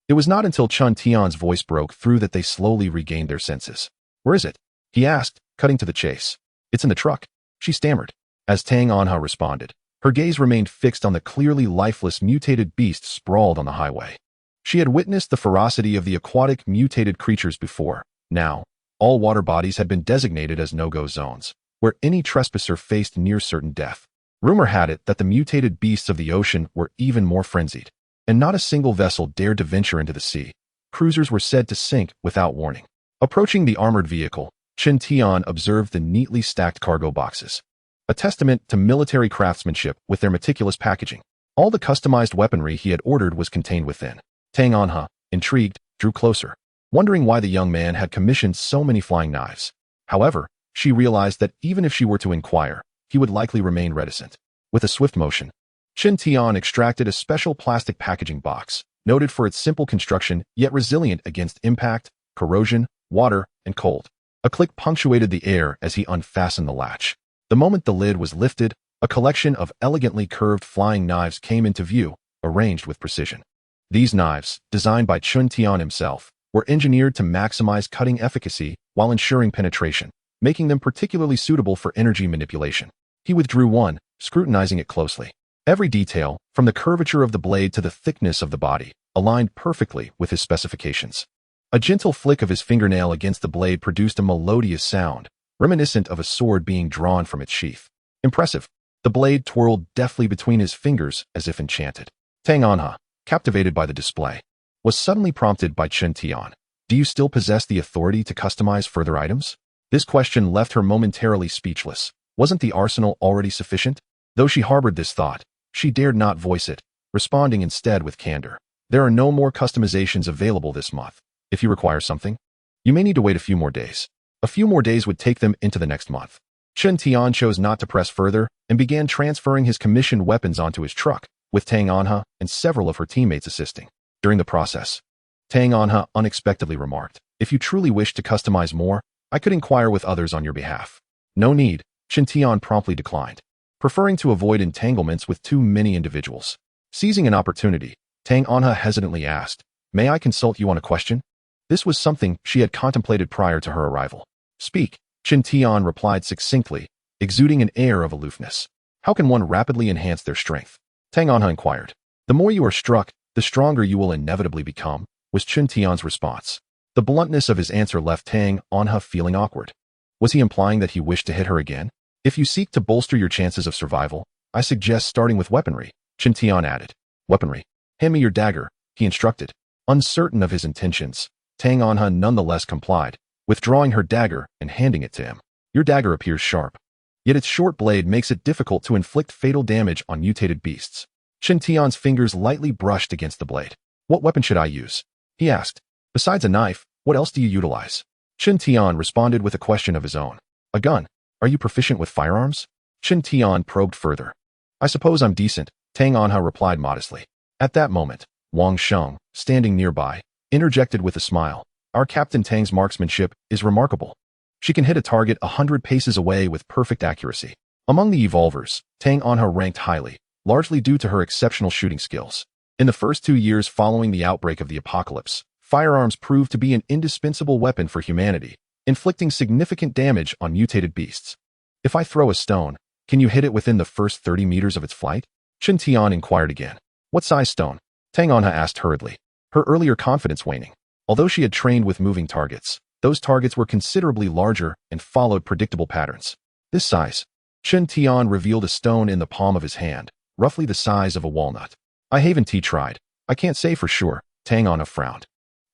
It was not until Chen Tian's voice broke through that they slowly regained their senses. "Where is it?" he asked, cutting to the chase. "It's in the truck," she stammered. As Tang Anha responded, her gaze remained fixed on the clearly lifeless mutated beast sprawled on the highway. She had witnessed the ferocity of the aquatic mutated creatures before. Now, all water bodies had been designated as no-go zones, where any trespasser faced near certain death. Rumor had it that the mutated beasts of the ocean were even more frenzied, and not a single vessel dared to venture into the sea. Cruisers were said to sink without warning. Approaching the armored vehicle, Chen Tian observed the neatly stacked cargo boxes, a testament to military craftsmanship with their meticulous packaging. All the customized weaponry he had ordered was contained within. Tang Anha, intrigued, drew closer, wondering why the young man had commissioned so many flying knives. However, she realized that even if she were to inquire, he would likely remain reticent. With a swift motion, Chen Tian extracted a special plastic packaging box, noted for its simple construction yet resilient against impact, corrosion, water, and cold. A click punctuated the air as he unfastened the latch. The moment the lid was lifted, a collection of elegantly curved flying knives came into view, arranged with precision. These knives, designed by Chen Tian himself, were engineered to maximize cutting efficacy while ensuring penetration, making them particularly suitable for energy manipulation. He withdrew one, scrutinizing it closely. Every detail, from the curvature of the blade to the thickness of the body, aligned perfectly with his specifications. A gentle flick of his fingernail against the blade produced a melodious sound, reminiscent of a sword being drawn from its sheath. Impressive. The blade twirled deftly between his fingers as if enchanted. Tang Anha, captivated by the display, was suddenly prompted by Chen Tian. Do you still possess the authority to customize further items? This question left her momentarily speechless. Wasn't the arsenal already sufficient? Though she harbored this thought, she dared not voice it, responding instead with candor. There are no more customizations available this month. If you require something, you may need to wait a few more days. A few more days would take them into the next month. Chen Tian chose not to press further and began transferring his commissioned weapons onto his truck, with Tang Anha and several of her teammates assisting. During the process, Tang Anha unexpectedly remarked, "If you truly wish to customize more, I could inquire with others on your behalf." No need, Chen Tian promptly declined, preferring to avoid entanglements with too many individuals. Seizing an opportunity, Tang Anha hesitantly asked, "May I consult you on a question?" This was something she had contemplated prior to her arrival. "Speak," Chen Tian replied succinctly, exuding an air of aloofness. "How can one rapidly enhance their strength?" Tang Anha inquired. "The more you are struck, the stronger you will inevitably become," was Chen Tian's response. The bluntness of his answer left Tang Anha feeling awkward. Was he implying that he wished to hit her again? "If you seek to bolster your chances of survival, I suggest starting with weaponry," Chen Tian added. "Weaponry? Hand me your dagger," he instructed. Uncertain of his intentions, Tang Anha nonetheless complied, withdrawing her dagger and handing it to him. "Your dagger appears sharp, yet its short blade makes it difficult to inflict fatal damage on mutated beasts." Chen Tian's fingers lightly brushed against the blade. "What weapon should I use?" he asked. "Besides a knife, what else do you utilize?" Chen Tian responded with a question of his own. "A gun. Are you proficient with firearms?" Chen Tian probed further. "I suppose I'm decent," Tang Anha replied modestly. At that moment, Wang Sheng, standing nearby, interjected with a smile. "Our Captain Tang's marksmanship is remarkable. She can hit a target 100 paces away with perfect accuracy." Among the evolvers, Tang Anha ranked highly, largely due to her exceptional shooting skills. In the first 2 years following the outbreak of the apocalypse, firearms proved to be an indispensable weapon for humanity, inflicting significant damage on mutated beasts. "If I throw a stone, can you hit it within the first 30 meters of its flight?" Chen Tian inquired again. "What size stone?" Tang Anha asked hurriedly, her earlier confidence waning. Although she had trained with moving targets, those targets were considerably larger and followed predictable patterns. "This size." Chen Tian revealed a stone in the palm of his hand, roughly the size of a walnut. "I haven't tried. I can't say for sure," Tang Anha frowned.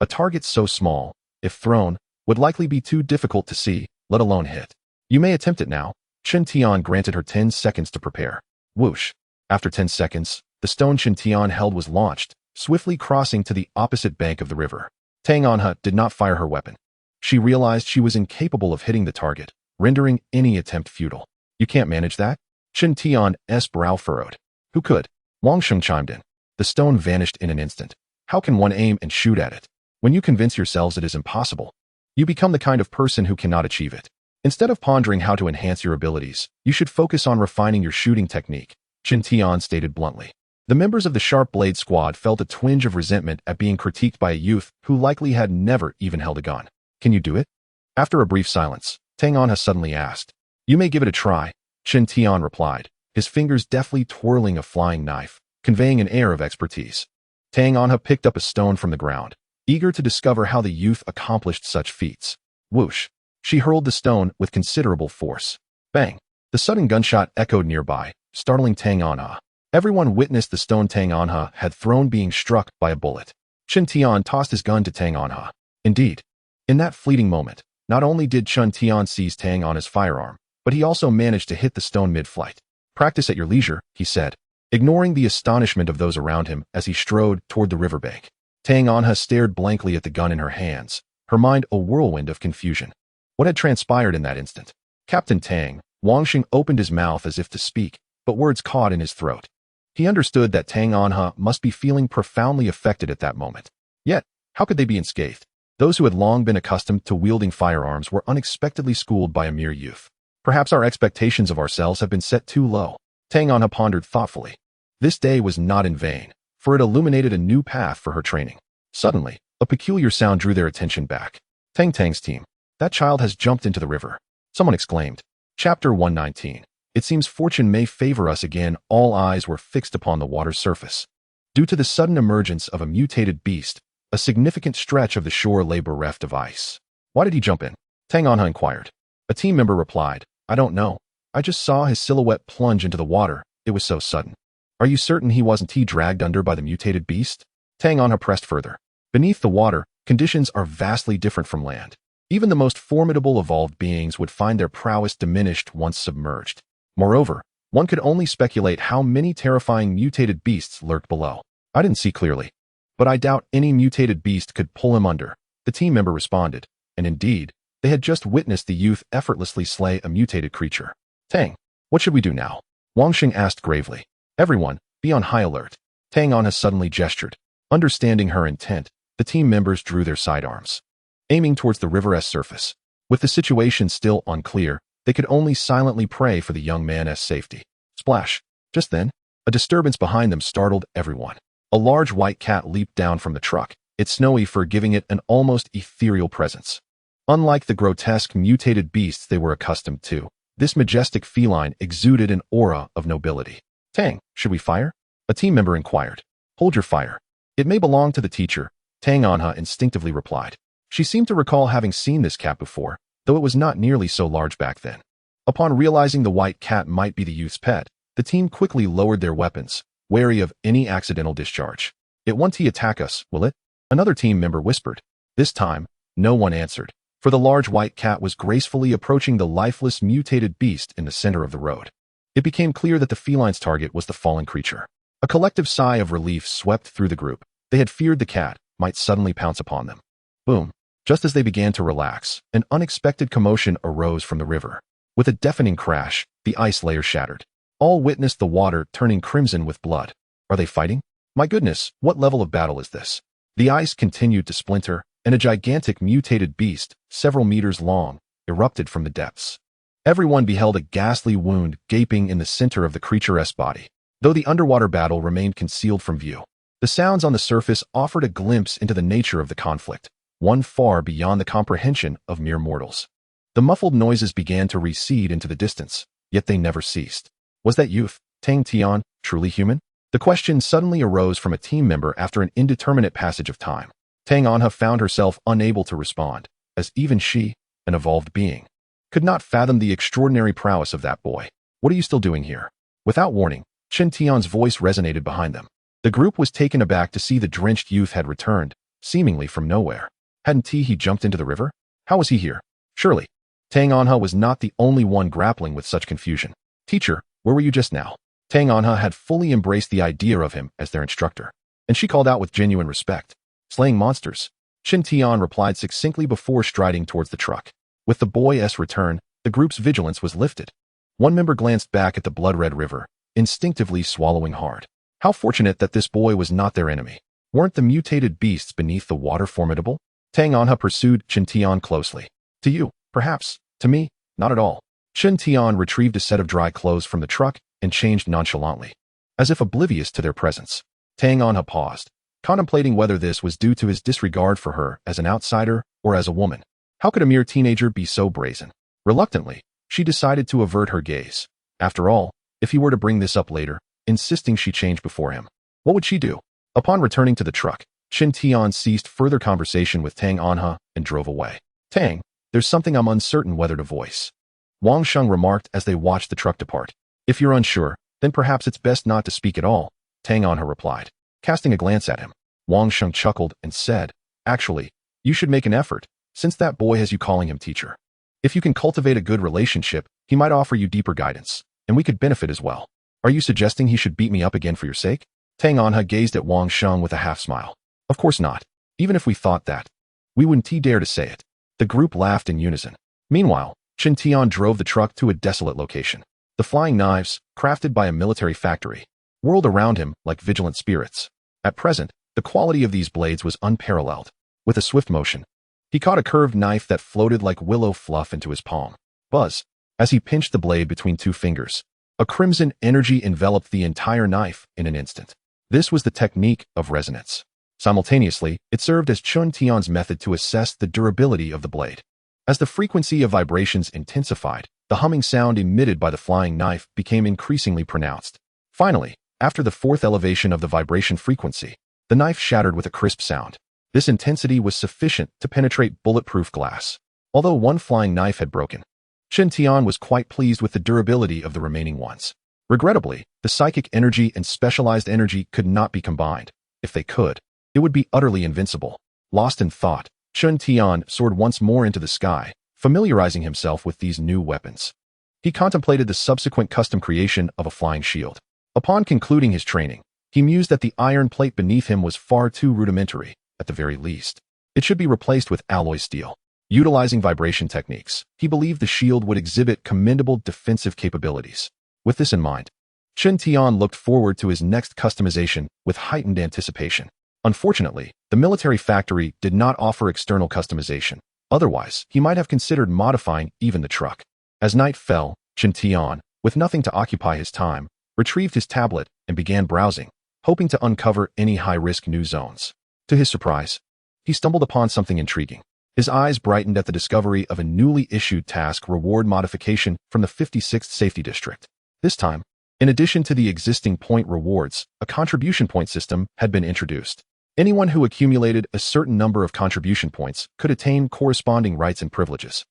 A target so small, if thrown, would likely be too difficult to see, let alone hit. "You may attempt it now." Chen Tian granted her 10 seconds to prepare. Whoosh. After 10 seconds, the stone Chen Tian held was launched, swiftly crossing to the opposite bank of the river. Tang Anha did not fire her weapon. She realized she was incapable of hitting the target, rendering any attempt futile. "You can't manage that?" Chen Tian's brow furrowed. "Who could?" Wang Sheng chimed in. "The stone vanished in an instant. How can one aim and shoot at it? When you convince yourselves it is impossible, you become the kind of person who cannot achieve it. Instead of pondering how to enhance your abilities, you should focus on refining your shooting technique," Chen Tian stated bluntly. The members of the Sharp Blade Squad felt a twinge of resentment at being critiqued by a youth who likely had never even held a gun. "Can you do it?" After a brief silence, Tang Anha suddenly asked. "You may give it a try," Chen Tian replied, his fingers deftly twirling a flying knife, conveying an air of expertise. Tang Anha picked up a stone from the ground, eager to discover how the youth accomplished such feats. Whoosh! She hurled the stone with considerable force. Bang! The sudden gunshot echoed nearby, startling Tang Anha. Everyone witnessed the stone Tang Anha had thrown being struck by a bullet. Chen Tian tossed his gun to Tang Anha. Indeed, in that fleeting moment, Not only did Chun Tian seize Tang Anha's firearm, but he also managed to hit the stone mid-flight. "Practice at your leisure," he said, ignoring the astonishment of those around him as he strode toward the riverbank. Tang Anha stared blankly at the gun in her hands, her mind a whirlwind of confusion. What had transpired in that instant? "Captain Tang," Wang Xing opened his mouth as if to speak, but words caught in his throat. He understood that Tang Anha must be feeling profoundly affected at that moment. Yet, how could they be unscathed? Those who had long been accustomed to wielding firearms were unexpectedly schooled by a mere youth. Perhaps our expectations of ourselves have been set too low. Tang Anha pondered thoughtfully. This day was not in vain, for it illuminated a new path for her training. Suddenly, a peculiar sound drew their attention back. Tang Tang's team. "That child has jumped into the river," someone exclaimed. Chapter 119. It seems fortune may favor us again. All eyes were fixed upon the water's surface. Due to the sudden emergence of a mutated beast, a significant stretch of the shore lay bereft of ice. "Why did he jump in?" Tang Anha inquired. A team member replied, "I don't know. I just saw his silhouette plunge into the water. It was so sudden." "Are you certain he wasn't dragged under by the mutated beast?" Tang Anha pressed further. "Beneath the water, conditions are vastly different from land. Even the most formidable evolved beings would find their prowess diminished once submerged. Moreover, one could only speculate how many terrifying mutated beasts lurked below. I didn't see clearly, but I doubt any mutated beast could pull him under," the team member responded, and indeed, they had just witnessed the youth effortlessly slay a mutated creature. "Tang, what should we do now?" Wang Xing asked gravely. "Everyone, be on high alert." Tang Anha suddenly gestured. Understanding her intent, the team members drew their sidearms, aiming towards the river's surface. With the situation still unclear, they could only silently pray for the young man's safety. Splash! Just then, a disturbance behind them startled everyone. A large white cat leaped down from the truck, its snowy fur giving it an almost ethereal presence. Unlike the grotesque mutated beasts they were accustomed to, this majestic feline exuded an aura of nobility. "Tang, should we fire?" a team member inquired. "Hold your fire. It may belong to the teacher," Tang Anha instinctively replied. She seemed to recall having seen this cat before, though it was not nearly so large back then. Upon realizing the white cat might be the youth's pet, the team quickly lowered their weapons, wary of any accidental discharge. "It won't attack us, will it?" another team member whispered. This time, no one answered, for the large white cat was gracefully approaching the lifeless mutated beast in the center of the road. It became clear that the feline's target was the fallen creature. A collective sigh of relief swept through the group. They had feared the cat might suddenly pounce upon them. Boom! Just as they began to relax, an unexpected commotion arose from the river. With a deafening crash, the ice layer shattered. All witnessed the water turning crimson with blood. Are they fighting? My goodness, what level of battle is this? The ice continued to splinter, and a gigantic mutated beast, several meters long, erupted from the depths. Everyone beheld a ghastly wound gaping in the center of the creature's body. Though the underwater battle remained concealed from view, the sounds on the surface offered a glimpse into the nature of the conflict, one far beyond the comprehension of mere mortals. The muffled noises began to recede into the distance, yet they never ceased. Was that youth, Tang Tian, truly human? The question suddenly arose from a team member after an indeterminate passage of time. Tang Anha found herself unable to respond, as even she, an evolved being, could not fathom the extraordinary prowess of that boy. "What are you still doing here?" Without warning, Chen Tian's voice resonated behind them. The group was taken aback to see the drenched youth had returned, seemingly from nowhere. Hadn't he jumped into the river? How was he here? Surely, Tang Anha was not the only one grappling with such confusion. "Teacher, where were you just now?" Tang Anha had fully embraced the idea of him as their instructor, and she called out with genuine respect. "Slaying monsters," Chen Tian replied succinctly before striding towards the truck. With the boy's return, the group's vigilance was lifted. One member glanced back at the blood-red river, instinctively swallowing hard. How fortunate that this boy was not their enemy. Weren't the mutated beasts beneath the water formidable? Tang Anha pursued Chen Tian closely. "To you, perhaps. To me, not at all." Chen Tian retrieved a set of dry clothes from the truck and changed nonchalantly, as if oblivious to their presence. Tang Anha paused, contemplating whether this was due to his disregard for her as an outsider or as a woman. How could a mere teenager be so brazen? Reluctantly, she decided to avert her gaze. After all, if he were to bring this up later, insisting she change before him, what would she do? Upon returning to the truck, Chen Tian ceased further conversation with Tang Anha and drove away. "Tang, there's something I'm uncertain whether to voice," Wang Sheng remarked as they watched the truck depart. "If you're unsure, then perhaps it's best not to speak at all," Tang Anha replied. Casting a glance at him, Wang Sheng chuckled and said, "Actually, you should make an effort. since that boy has you calling him teacher. If you can cultivate a good relationship, he might offer you deeper guidance, and we could benefit as well. Are you suggesting he should beat me up again for your sake? Tang Anhe gazed at Wang Sheng with a half-smile. Of course not. Even if we thought that, we wouldn't dare to say it. The group laughed in unison. Meanwhile, Chen Tian drove the truck to a desolate location. The flying knives, crafted by a military factory, whirled around him like vigilant spirits. At present, the quality of these blades was unparalleled. With a swift motion, he caught a curved knife that floated like willow fluff into his palm. Buzz! As he pinched the blade between two fingers, a crimson energy enveloped the entire knife in an instant. This was the technique of resonance. Simultaneously, it served as Chen Tian's method to assess the durability of the blade. As the frequency of vibrations intensified, the humming sound emitted by the flying knife became increasingly pronounced. Finally, after the fourth elevation of the vibration frequency, the knife shattered with a crisp sound. This intensity was sufficient to penetrate bulletproof glass. Although one flying knife had broken, Chen Tian was quite pleased with the durability of the remaining ones. Regrettably, the psychic energy and specialized energy could not be combined. If they could, it would be utterly invincible. Lost in thought, Chen Tian soared once more into the sky, familiarizing himself with these new weapons. He contemplated the subsequent custom creation of a flying shield. Upon concluding his training, he mused that the iron plate beneath him was far too rudimentary, at the very least. It should be replaced with alloy steel. Utilizing vibration techniques, he believed the shield would exhibit commendable defensive capabilities. With this in mind, Chen Tian looked forward to his next customization with heightened anticipation. Unfortunately, the military factory did not offer external customization. Otherwise, he might have considered modifying even the truck. As night fell, Chen Tian, with nothing to occupy his time, retrieved his tablet and began browsing, hoping to uncover any high-risk new zones. To his surprise, he stumbled upon something intriguing. His eyes brightened at the discovery of a newly issued task reward modification from the 56th Safety District. This time, in addition to the existing point rewards, a contribution point system had been introduced. Anyone who accumulated a certain number of contribution points could attain corresponding rights and privileges,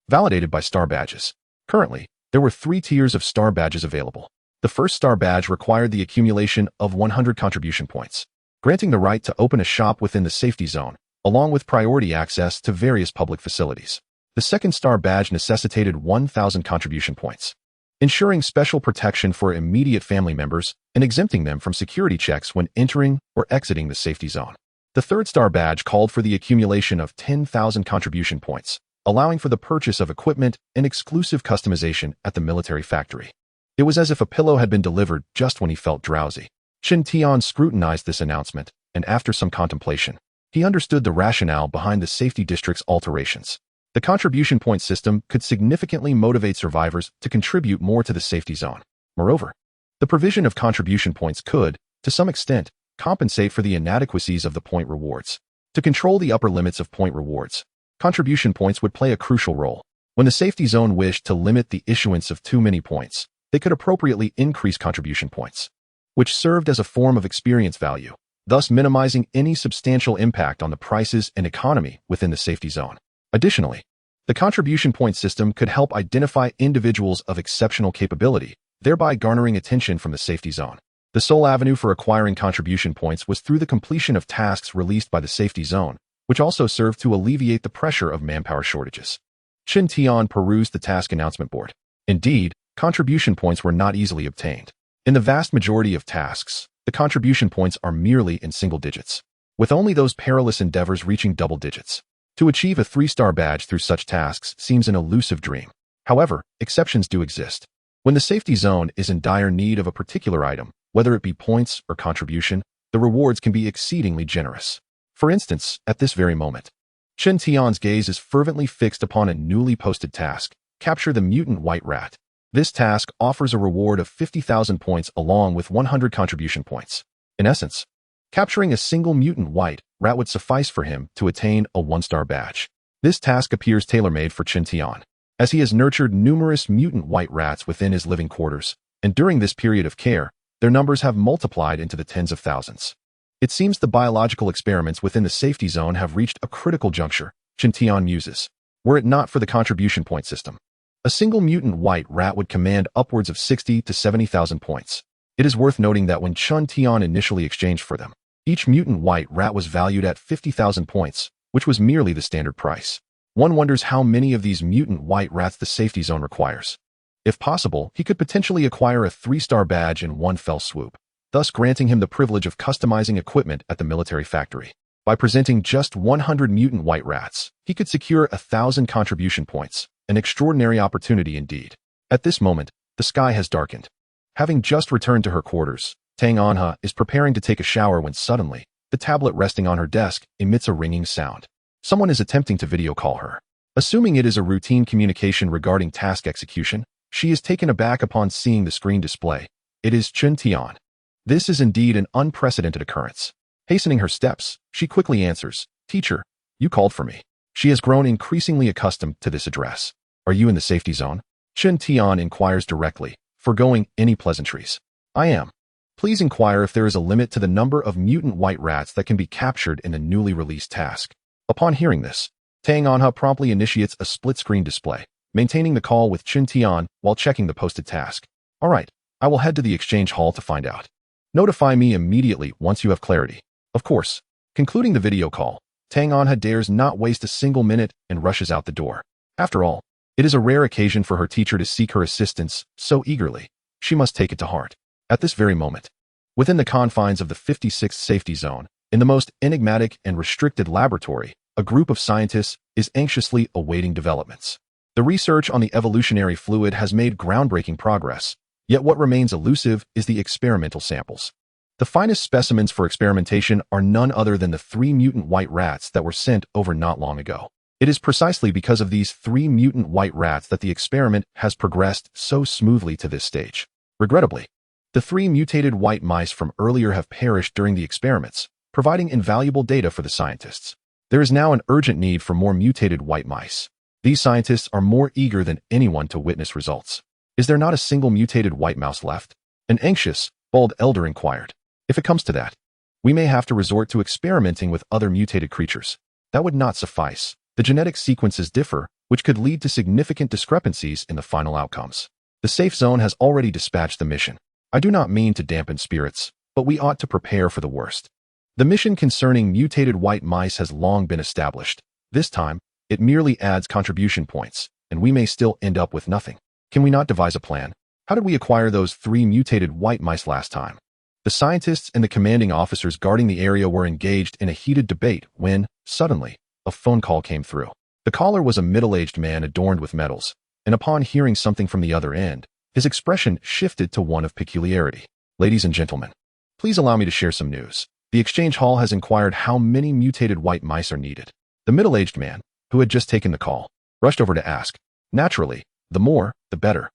validated by star badges. Currently, there were 3 tiers of star badges available. The first star badge required the accumulation of 100 contribution points, granting the right to open a shop within the safety zone, along with priority access to various public facilities. The second star badge necessitated 1,000 contribution points, ensuring special protection for immediate family members and exempting them from security checks when entering or exiting the safety zone. The third star badge called for the accumulation of 10,000 contribution points, allowing for the purchase of equipment and exclusive customization at the military factory. It was as if a pillow had been delivered just when he felt drowsy. Chen Tian scrutinized this announcement, and after some contemplation, he understood the rationale behind the safety district's alterations. The contribution point system could significantly motivate survivors to contribute more to the safety zone. Moreover, the provision of contribution points could, to some extent, compensate for the inadequacies of the point rewards. To control the upper limits of point rewards, contribution points would play a crucial role. When the safety zone wished to limit the issuance of too many points, they could appropriately increase contribution points, which served as a form of experience value, thus minimizing any substantial impact on the prices and economy within the safety zone. Additionally, the contribution point system could help identify individuals of exceptional capability, thereby garnering attention from the safety zone. The sole avenue for acquiring contribution points was through the completion of tasks released by the safety zone, which also served to alleviate the pressure of manpower shortages. Chen Tian perused the task announcement board. Indeed, contribution points were not easily obtained. In the vast majority of tasks, the contribution points are merely in single digits, with only those perilous endeavors reaching double digits. To achieve a 3-star badge through such tasks seems an elusive dream. However, exceptions do exist. When the safety zone is in dire need of a particular item, whether it be points or contribution, the rewards can be exceedingly generous. For instance, at this very moment, Chen Tian's gaze is fervently fixed upon a newly posted task: capture the mutant white rat. This task offers a reward of 50,000 points along with 100 contribution points. In essence, capturing a single mutant white rat would suffice for him to attain a 1-star badge. This task appears tailor-made for Chen Tian, as he has nurtured numerous mutant white rats within his living quarters, and during this period of care, their numbers have multiplied into the tens of thousands. It seems the biological experiments within the safety zone have reached a critical juncture, Chen Tian muses. Were it not for the contribution point system, a single mutant white rat would command upwards of 60 to 70,000 points. It is worth noting that when Chen Tian initially exchanged for them, each mutant white rat was valued at 50,000 points, which was merely the standard price. One wonders how many of these mutant white rats the safety zone requires. If possible, he could potentially acquire a 3-star badge in one fell swoop, thus granting him the privilege of customizing equipment at the military factory. By presenting just 100 mutant white rats, he could secure 1,000 contribution points, an extraordinary opportunity indeed. At this moment, the sky has darkened. Having just returned to her quarters, Tang Anha is preparing to take a shower when suddenly, the tablet resting on her desk emits a ringing sound. Someone is attempting to video call her. Assuming it is a routine communication regarding task execution, she is taken aback upon seeing the screen display. It is Chen Tian. This is indeed an unprecedented occurrence. Hastening her steps, she quickly answers, "Teacher, you called for me." She has grown increasingly accustomed to this address. "Are you in the safety zone?" Chen Tian inquires directly, foregoing any pleasantries. "I am. Please inquire if there is a limit to the number of mutant white rats that can be captured in the newly released task." Upon hearing this, Tang Anha promptly initiates a split-screen display, maintaining the call with Chen Tian while checking the posted task. "All right, I will head to the exchange hall to find out. Notify me immediately once you have clarity." Of course, concluding the video call, Tang Anha dares not waste a single minute and rushes out the door. After all, it is a rare occasion for her teacher to seek her assistance so eagerly. She must take it to heart. At this very moment, within the confines of the 56th safety zone, in the most enigmatic and restricted laboratory, a group of scientists is anxiously awaiting developments. The research on the evolutionary fluid has made groundbreaking progress, yet what remains elusive is the experimental samples. The finest specimens for experimentation are none other than the 3 mutant white rats that were sent over not long ago. It is precisely because of these 3 mutant white rats that the experiment has progressed so smoothly to this stage. Regrettably, the 3 mutated white mice from earlier have perished during the experiments, providing invaluable data for the scientists. There is now an urgent need for more mutated white mice. These scientists are more eager than anyone to witness results. "Is there not a single mutated white mouse left?" an anxious, bald elder inquired. "If it comes to that, we may have to resort to experimenting with other mutated creatures. That would not suffice. The genetic sequences differ, which could lead to significant discrepancies in the final outcomes. The safe zone has already dispatched the mission. I do not mean to dampen spirits, but we ought to prepare for the worst. The mission concerning mutated white mice has long been established. This time, it merely adds contribution points, and we may still end up with nothing. Can we not devise a plan? How did we acquire those 3 mutated white mice last time?" The scientists and the commanding officers guarding the area were engaged in a heated debate when, suddenly, a phone call came through. The caller was a middle-aged man adorned with medals, and upon hearing something from the other end, his expression shifted to one of peculiarity. "Ladies and gentlemen, please allow me to share some news. The exchange hall has inquired how many mutated white mice are needed." The middle-aged man, who had just taken the call, rushed over to ask. Naturally, the more, the better.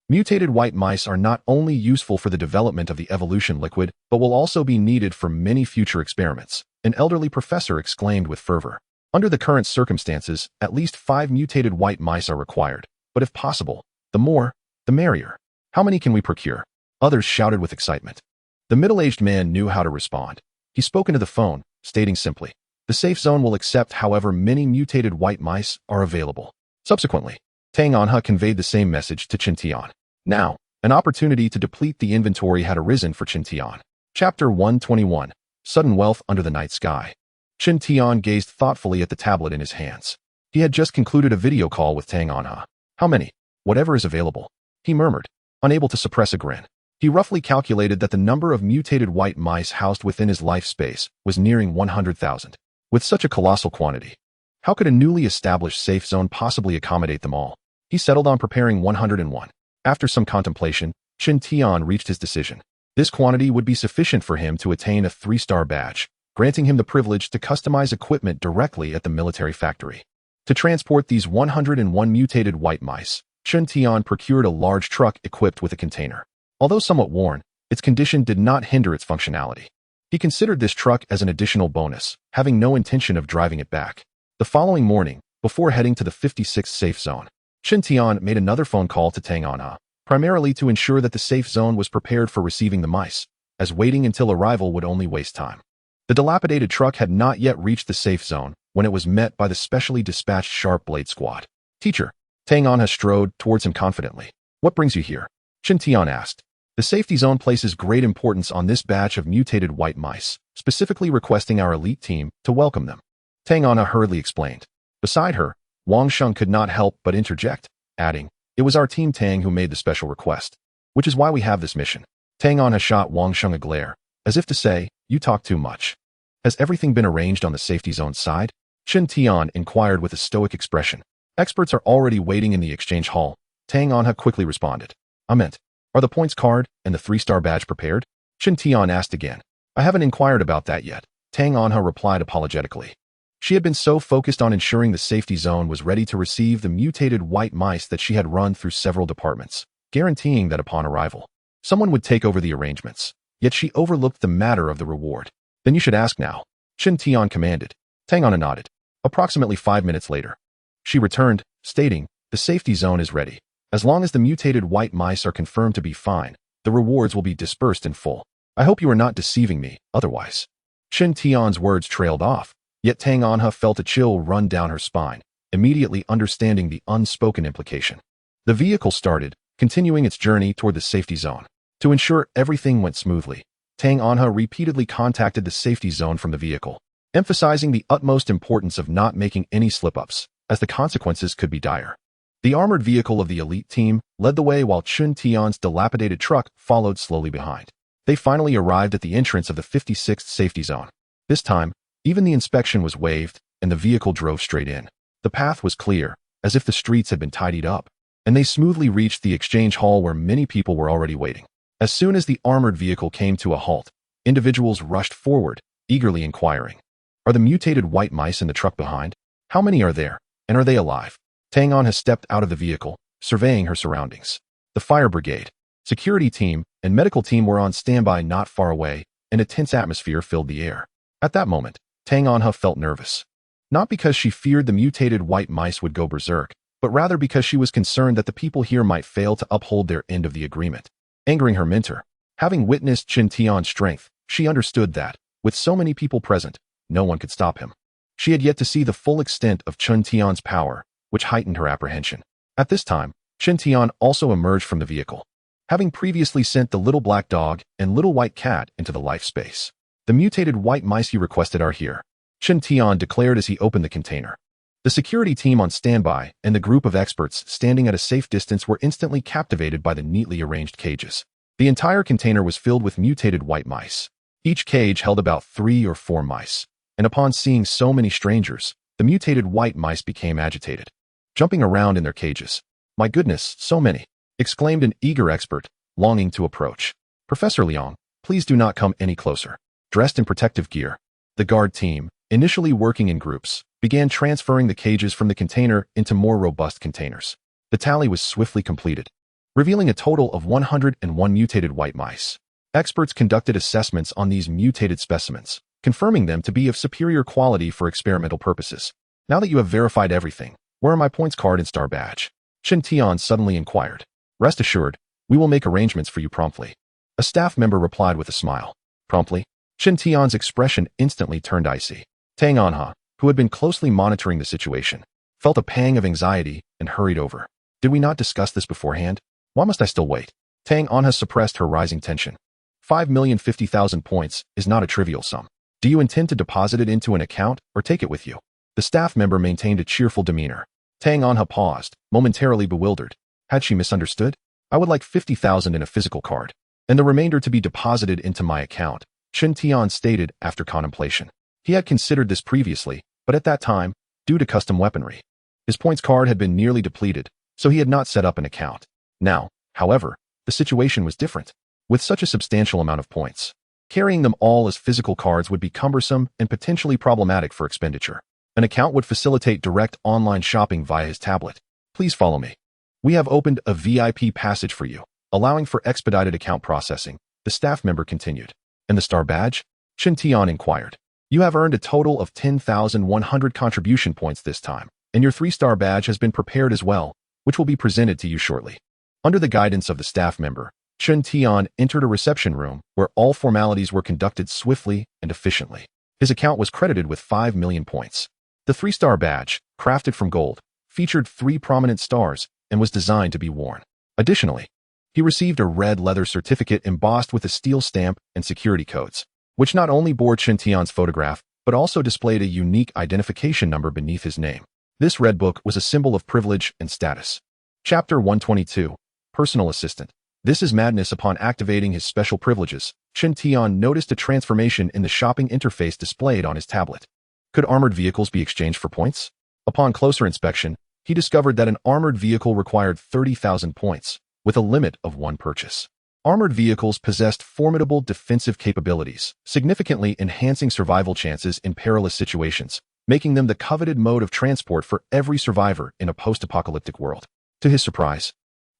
Mutated white mice are not only useful for the development of the evolution liquid, but will also be needed for many future experiments, an elderly professor exclaimed with fervor. Under the current circumstances, at least 5 mutated white mice are required, but if possible, the more, the merrier. "How many can we procure?" Others shouted with excitement. The middle-aged man knew how to respond. He spoke into the phone, stating simply, "The safe zone will accept however many mutated white mice are available." Subsequently, Tang Anha conveyed the same message to Chen Tian. Now, an opportunity to deplete the inventory had arisen for Chen Tian. Chapter 121. Sudden Wealth Under the Night Sky. Chen Tian gazed thoughtfully at the tablet in his hands. He had just concluded a video call with Tang Anha. "How many? Whatever is available," he murmured, unable to suppress a grin. He roughly calculated that the number of mutated white mice housed within his life space was nearing 100,000. With such a colossal quantity, how could a newly established safe zone possibly accommodate them all? He settled on preparing 101. After some contemplation, Chen Tian reached his decision. This quantity would be sufficient for him to attain a 3-star badge, granting him the privilege to customize equipment directly at the military factory. To transport these 101 mutated white mice, Chen Tian procured a large truck equipped with a container. Although somewhat worn, its condition did not hinder its functionality. He considered this truck as an additional bonus, having no intention of driving it back. The following morning, before heading to the 56th safe zone, Chen Tian made another phone call to Tang Anha, primarily to ensure that the safe zone was prepared for receiving the mice, as waiting until arrival would only waste time. The dilapidated truck had not yet reached the safe zone when it was met by the specially dispatched Sharp Blade Squad. "Teacher," Tang Anha strode towards him confidently. "What brings you here?" Chen Tian asked. "The safety zone places great importance on this batch of mutated white mice, specifically requesting our elite team to welcome them," Tang Anha hurriedly explained. Beside her, Wang Sheng could not help but interject, adding, "It was our team Tang who made the special request, which is why we have this mission." Tang An has shot Wang Sheng a glare, as if to say, "You talk too much." "Has everything been arranged on the safety zone side?" Chen Tian inquired with a stoic expression. "Experts are already waiting in the exchange hall," Tang Anha quickly responded. "I meant, are the points card and the 3-star badge prepared?" Chen Tian asked again. "I haven't inquired about that yet," Tang Anha replied apologetically. She had been so focused on ensuring the safety zone was ready to receive the mutated white mice that she had run through several departments, guaranteeing that upon arrival, someone would take over the arrangements. Yet she overlooked the matter of the reward. "Then you should ask now," Chen Tian commanded. Tang Anha nodded. Approximately 5 minutes later, she returned, stating, "The safety zone is ready. As long as the mutated white mice are confirmed to be fine, the rewards will be dispersed in full. I hope you are not deceiving me, otherwise." Chen Tian's words trailed off, yet Tang Anha felt a chill run down her spine, immediately understanding the unspoken implication. The vehicle started, continuing its journey toward the safety zone. To ensure everything went smoothly, Tang Anha repeatedly contacted the safety zone from the vehicle, emphasizing the utmost importance of not making any slip-ups, as the consequences could be dire. The armored vehicle of the elite team led the way while Chen Tian's dilapidated truck followed slowly behind. They finally arrived at the entrance of the 56th safety zone. This time, even the inspection was waived, and the vehicle drove straight in. The path was clear, as if the streets had been tidied up, and they smoothly reached the exchange hall where many people were already waiting. As soon as the armored vehicle came to a halt, individuals rushed forward, eagerly inquiring, "Are the mutated white mice in the truck behind? How many are there, and are they alive?" Tang An has stepped out of the vehicle, surveying her surroundings. The fire brigade, security team, and medical team were on standby not far away, and a tense atmosphere filled the air. At that moment, Tang Anha felt nervous. Not because she feared the mutated white mice would go berserk, but rather because she was concerned that the people here might fail to uphold their end of the agreement. Angering her mentor, having witnessed Chen Tian's strength, she understood that, with so many people present, no one could stop him. She had yet to see the full extent of Chen Tian's power, which heightened her apprehension. At this time, Chen Tian also emerged from the vehicle, having previously sent the little black dog and little white cat into the life space. "The mutated white mice you requested are here," Chen Tian declared as he opened the container. The security team on standby and the group of experts standing at a safe distance were instantly captivated by the neatly arranged cages. The entire container was filled with mutated white mice. Each cage held about 3 or 4 mice, and upon seeing so many strangers, the mutated white mice became agitated, jumping around in their cages. "My goodness, so many!" exclaimed an eager expert, longing to approach. "Professor Liang, please do not come any closer." Dressed in protective gear, the guard team, initially working in groups, began transferring the cages from the container into more robust containers. The tally was swiftly completed, revealing a total of 101 mutated white mice. Experts conducted assessments on these mutated specimens, confirming them to be of superior quality for experimental purposes. "Now that you have verified everything, where are my points card and star badge?" Chen Tian suddenly inquired. "Rest assured, we will make arrangements for you promptly," a staff member replied with a smile. "Promptly?" Chen Tian's expression instantly turned icy. Tang Anha, who had been closely monitoring the situation, felt a pang of anxiety and hurried over. "Did we not discuss this beforehand? Why must I still wait?" Tang Anha suppressed her rising tension. 5,050,000 points is not a trivial sum. "Do you intend to deposit it into an account or take it with you?" The staff member maintained a cheerful demeanor. Tang Anha paused, momentarily bewildered. Had she misunderstood? "I would like 50,000 in a physical card, and the remainder to be deposited into my account," Chen Tian stated after contemplation. He had considered this previously, but at that time, due to custom weaponry, his points card had been nearly depleted, so he had not set up an account. Now, however, the situation was different. With such a substantial amount of points, carrying them all as physical cards would be cumbersome and potentially problematic for expenditure. An account would facilitate direct online shopping via his tablet. "Please follow me. We have opened a VIP passage for you, allowing for expedited account processing," the staff member continued. "And the star badge?" Chen Tian inquired. "You have earned a total of 10,100 contribution points this time, and your 3-star badge has been prepared as well, which will be presented to you shortly." Under the guidance of the staff member, Chen Tian entered a reception room where all formalities were conducted swiftly and efficiently. His account was credited with 5 million points. The 3-star badge, crafted from gold, featured 3 prominent stars and was designed to be worn. Additionally, he received a red leather certificate embossed with a steel stamp and security codes, which not only bore Chen Tian's photograph, but also displayed a unique identification number beneath his name. This red book was a symbol of privilege and status. Chapter 122. Personal Assistant. This is madness. Upon activating his special privileges, Chen Tian noticed a transformation in the shopping interface displayed on his tablet. Could armored vehicles be exchanged for points? Upon closer inspection, he discovered that an armored vehicle required 30,000 points, with a limit of one purchase. Armored vehicles possessed formidable defensive capabilities, significantly enhancing survival chances in perilous situations, making them the coveted mode of transport for every survivor in a post-apocalyptic world. To his surprise,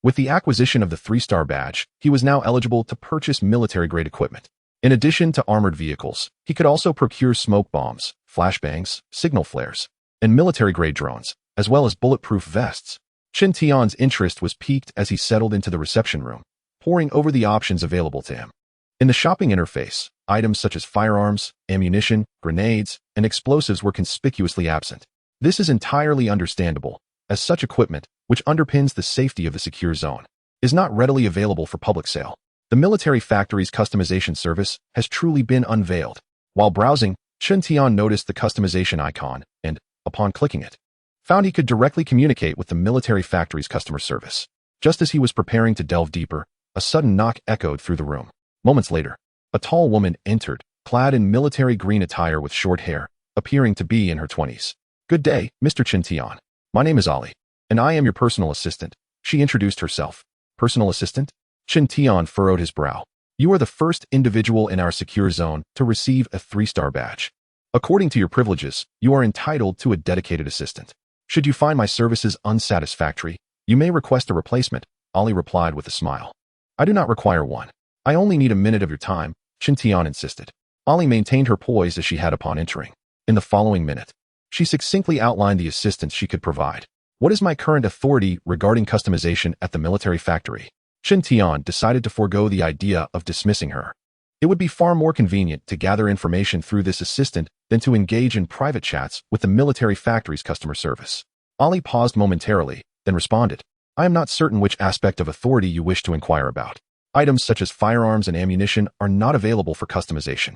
with the acquisition of the 3-star badge, he was now eligible to purchase military-grade equipment. In addition to armored vehicles, he could also procure smoke bombs, flashbangs, signal flares, and military-grade drones, as well as bulletproof vests. Chen Tian's interest was piqued as he settled into the reception room, poring over the options available to him. In the shopping interface, items such as firearms, ammunition, grenades, and explosives were conspicuously absent. This is entirely understandable, as such equipment, which underpins the safety of the secure zone, is not readily available for public sale. The military factory's customization service has truly been unveiled. While browsing, Chen Tian noticed the customization icon and, upon clicking it, found he could directly communicate with the military factory's customer service. Just as he was preparing to delve deeper, a sudden knock echoed through the room. Moments later, a tall woman entered, clad in military green attire with short hair, appearing to be in her 20s. "Good day, Mr. Chen Tian. My name is Ali, and I am your personal assistant," she introduced herself. "Personal assistant?" Chen Tian furrowed his brow. "You are the first individual in our secure zone to receive a 3-star badge. According to your privileges, you are entitled to a dedicated assistant. Should you find my services unsatisfactory, you may request a replacement," Ali replied with a smile. "I do not require one. I only need a minute of your time," Chen Tian insisted. Ali maintained her poise as she had upon entering. In the following minute, she succinctly outlined the assistance she could provide. "What is my current authority regarding customization at the military factory?" Chen Tian decided to forego the idea of dismissing her. It would be far more convenient to gather information through this assistant than to engage in private chats with the military factory's customer service. Ali paused momentarily, then responded, "I am not certain which aspect of authority you wish to inquire about. Items such as firearms and ammunition are not available for customization.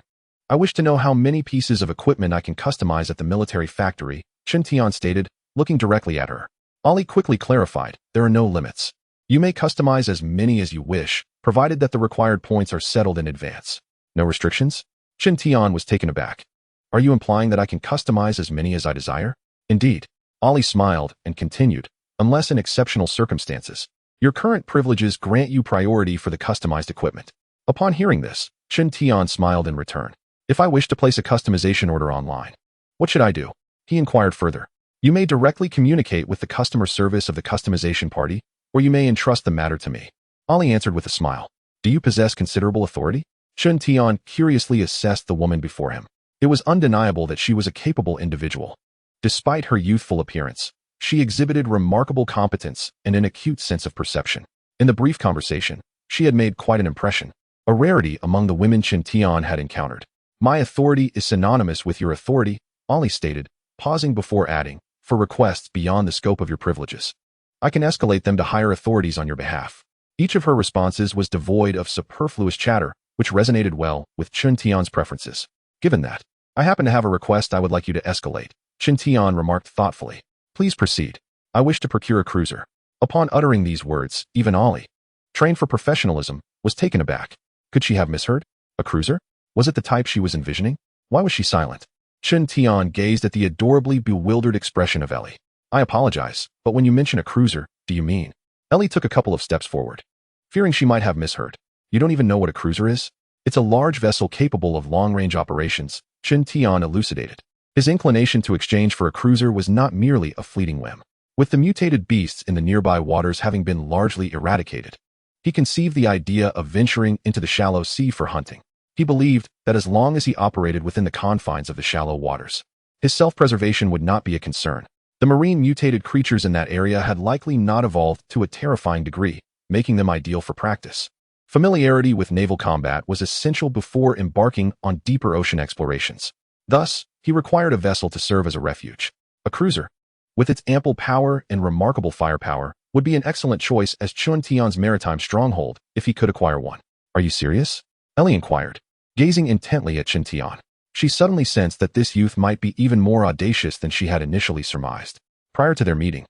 I wish to know how many pieces of equipment I can customize at the military factory," Chen Tian stated, looking directly at her. Ali quickly clarified, "There are no limits. You may customize as many as you wish, provided that the required points are settled in advance." "No restrictions?" Chen Tian was taken aback. "Are you implying that I can customize as many as I desire?" "Indeed." Ali smiled and continued, "Unless in exceptional circumstances, your current privileges grant you priority for the customized equipment." Upon hearing this, Chen Tian smiled in return. "If I wish to place a customization order online, what should I do?" He inquired further. "You may directly communicate with the customer service of the customization party, or you may entrust the matter to me." Ali answered with a smile. "Do you possess considerable authority?" Chen Tian curiously assessed the woman before him. It was undeniable that she was a capable individual. Despite her youthful appearance, she exhibited remarkable competence and an acute sense of perception. In the brief conversation, she had made quite an impression, a rarity among the women Chen Tian had encountered. "My authority is synonymous with your authority," Ali stated, pausing before adding, "for requests beyond the scope of your privileges. I can escalate them to higher authorities on your behalf." Each of her responses was devoid of superfluous chatter, which resonated well with Chen Tian's preferences. "Given that, I happen to have a request I would like you to escalate," Chen Tian remarked thoughtfully. "Please proceed. I wish to procure a cruiser." Upon uttering these words, even Ali, trained for professionalism, was taken aback. Could she have misheard? A cruiser? Was it the type she was envisioning? Why was she silent? Chen Tian gazed at the adorably bewildered expression of Ellie. "I apologize, but when you mention a cruiser, do you mean?" Ellie took a couple of steps forward, fearing she might have misheard. "You don't even know what a cruiser is?" "It's a large vessel capable of long-range operations," Chen Tian elucidated. His inclination to exchange for a cruiser was not merely a fleeting whim. With the mutated beasts in the nearby waters having been largely eradicated, he conceived the idea of venturing into the shallow sea for hunting. He believed that as long as he operated within the confines of the shallow waters, his self-preservation would not be a concern. The marine mutated creatures in that area had likely not evolved to a terrifying degree, making them ideal for practice. Familiarity with naval combat was essential before embarking on deeper ocean explorations. Thus, he required a vessel to serve as a refuge. A cruiser, with its ample power and remarkable firepower, would be an excellent choice as Chen Tian's maritime stronghold if he could acquire one. "Are you serious?" Ellie inquired, gazing intently at Chen Tian. She suddenly sensed that this youth might be even more audacious than she had initially surmised. prior to their meeting.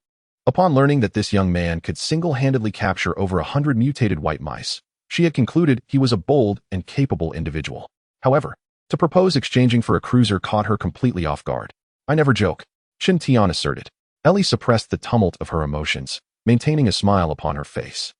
Upon learning that this young man could single-handedly capture over 100 mutated white mice, she had concluded he was a bold and capable individual. However, to propose exchanging for a cruiser caught her completely off guard. "I never joke," Qin Tian asserted. Ellie suppressed the tumult of her emotions, maintaining a smile upon her face.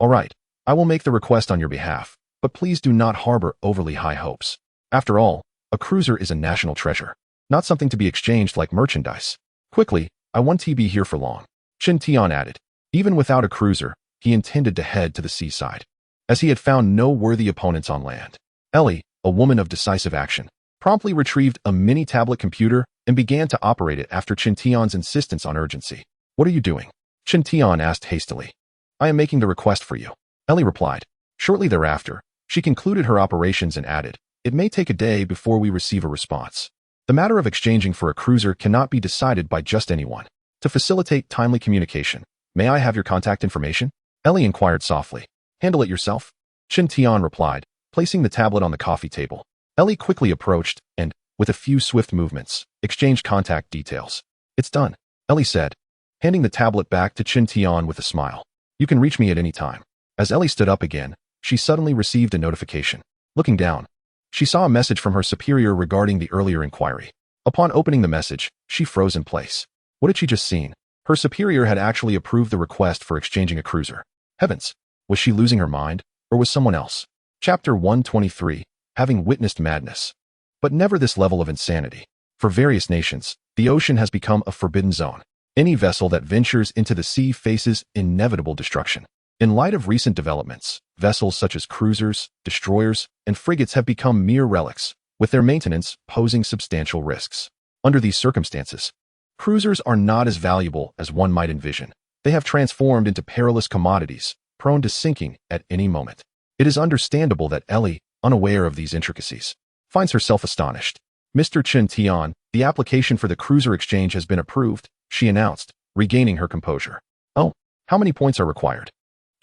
"All right, I will make the request on your behalf, but please do not harbor overly high hopes. After all, a cruiser is a national treasure, not something to be exchanged like merchandise. Quickly, I won't be here for long," Qin Tian added. Even without a cruiser, he intended to head to the seaside, as he had found no worthy opponents on land. Ellie, a woman of decisive action, promptly retrieved a mini-tablet computer and began to operate it after Qin Tian's insistence on urgency. "What are you doing?" Qin Tian asked hastily. "I am making the request for you," Ellie replied. Shortly thereafter, she concluded her operations and added, "It may take a day before we receive a response. The matter of exchanging for a cruiser cannot be decided by just anyone. To facilitate timely communication, may I have your contact information?" Ellie inquired softly. "Handle it yourself," Qin Tian replied, placing the tablet on the coffee table. Ellie quickly approached and, with a few swift movements, exchanged contact details. "It's done," Ellie said, handing the tablet back to Qin Tian with a smile. "You can reach me at any time." As Ellie stood up again, she suddenly received a notification. Looking down, she saw a message from her superior regarding the earlier inquiry. Upon opening the message, she froze in place. What had she just seen? Her superior had actually approved the request for exchanging a cruiser. Heavens! Was she losing her mind, or was someone else? Chapter 123, Having Witnessed Madness. But never this level of insanity. For various nations, the ocean has become a forbidden zone. Any vessel that ventures into the sea faces inevitable destruction. In light of recent developments, vessels such as cruisers, destroyers, and frigates have become mere relics, with their maintenance posing substantial risks. Under these circumstances, cruisers are not as valuable as one might envision. They have transformed into perilous commodities, prone to sinking at any moment. It is understandable that Ellie, unaware of these intricacies, finds herself astonished. "Mr. Qin Tian, the application for the cruiser exchange has been approved," she announced, regaining her composure. "Oh, how many points are required?"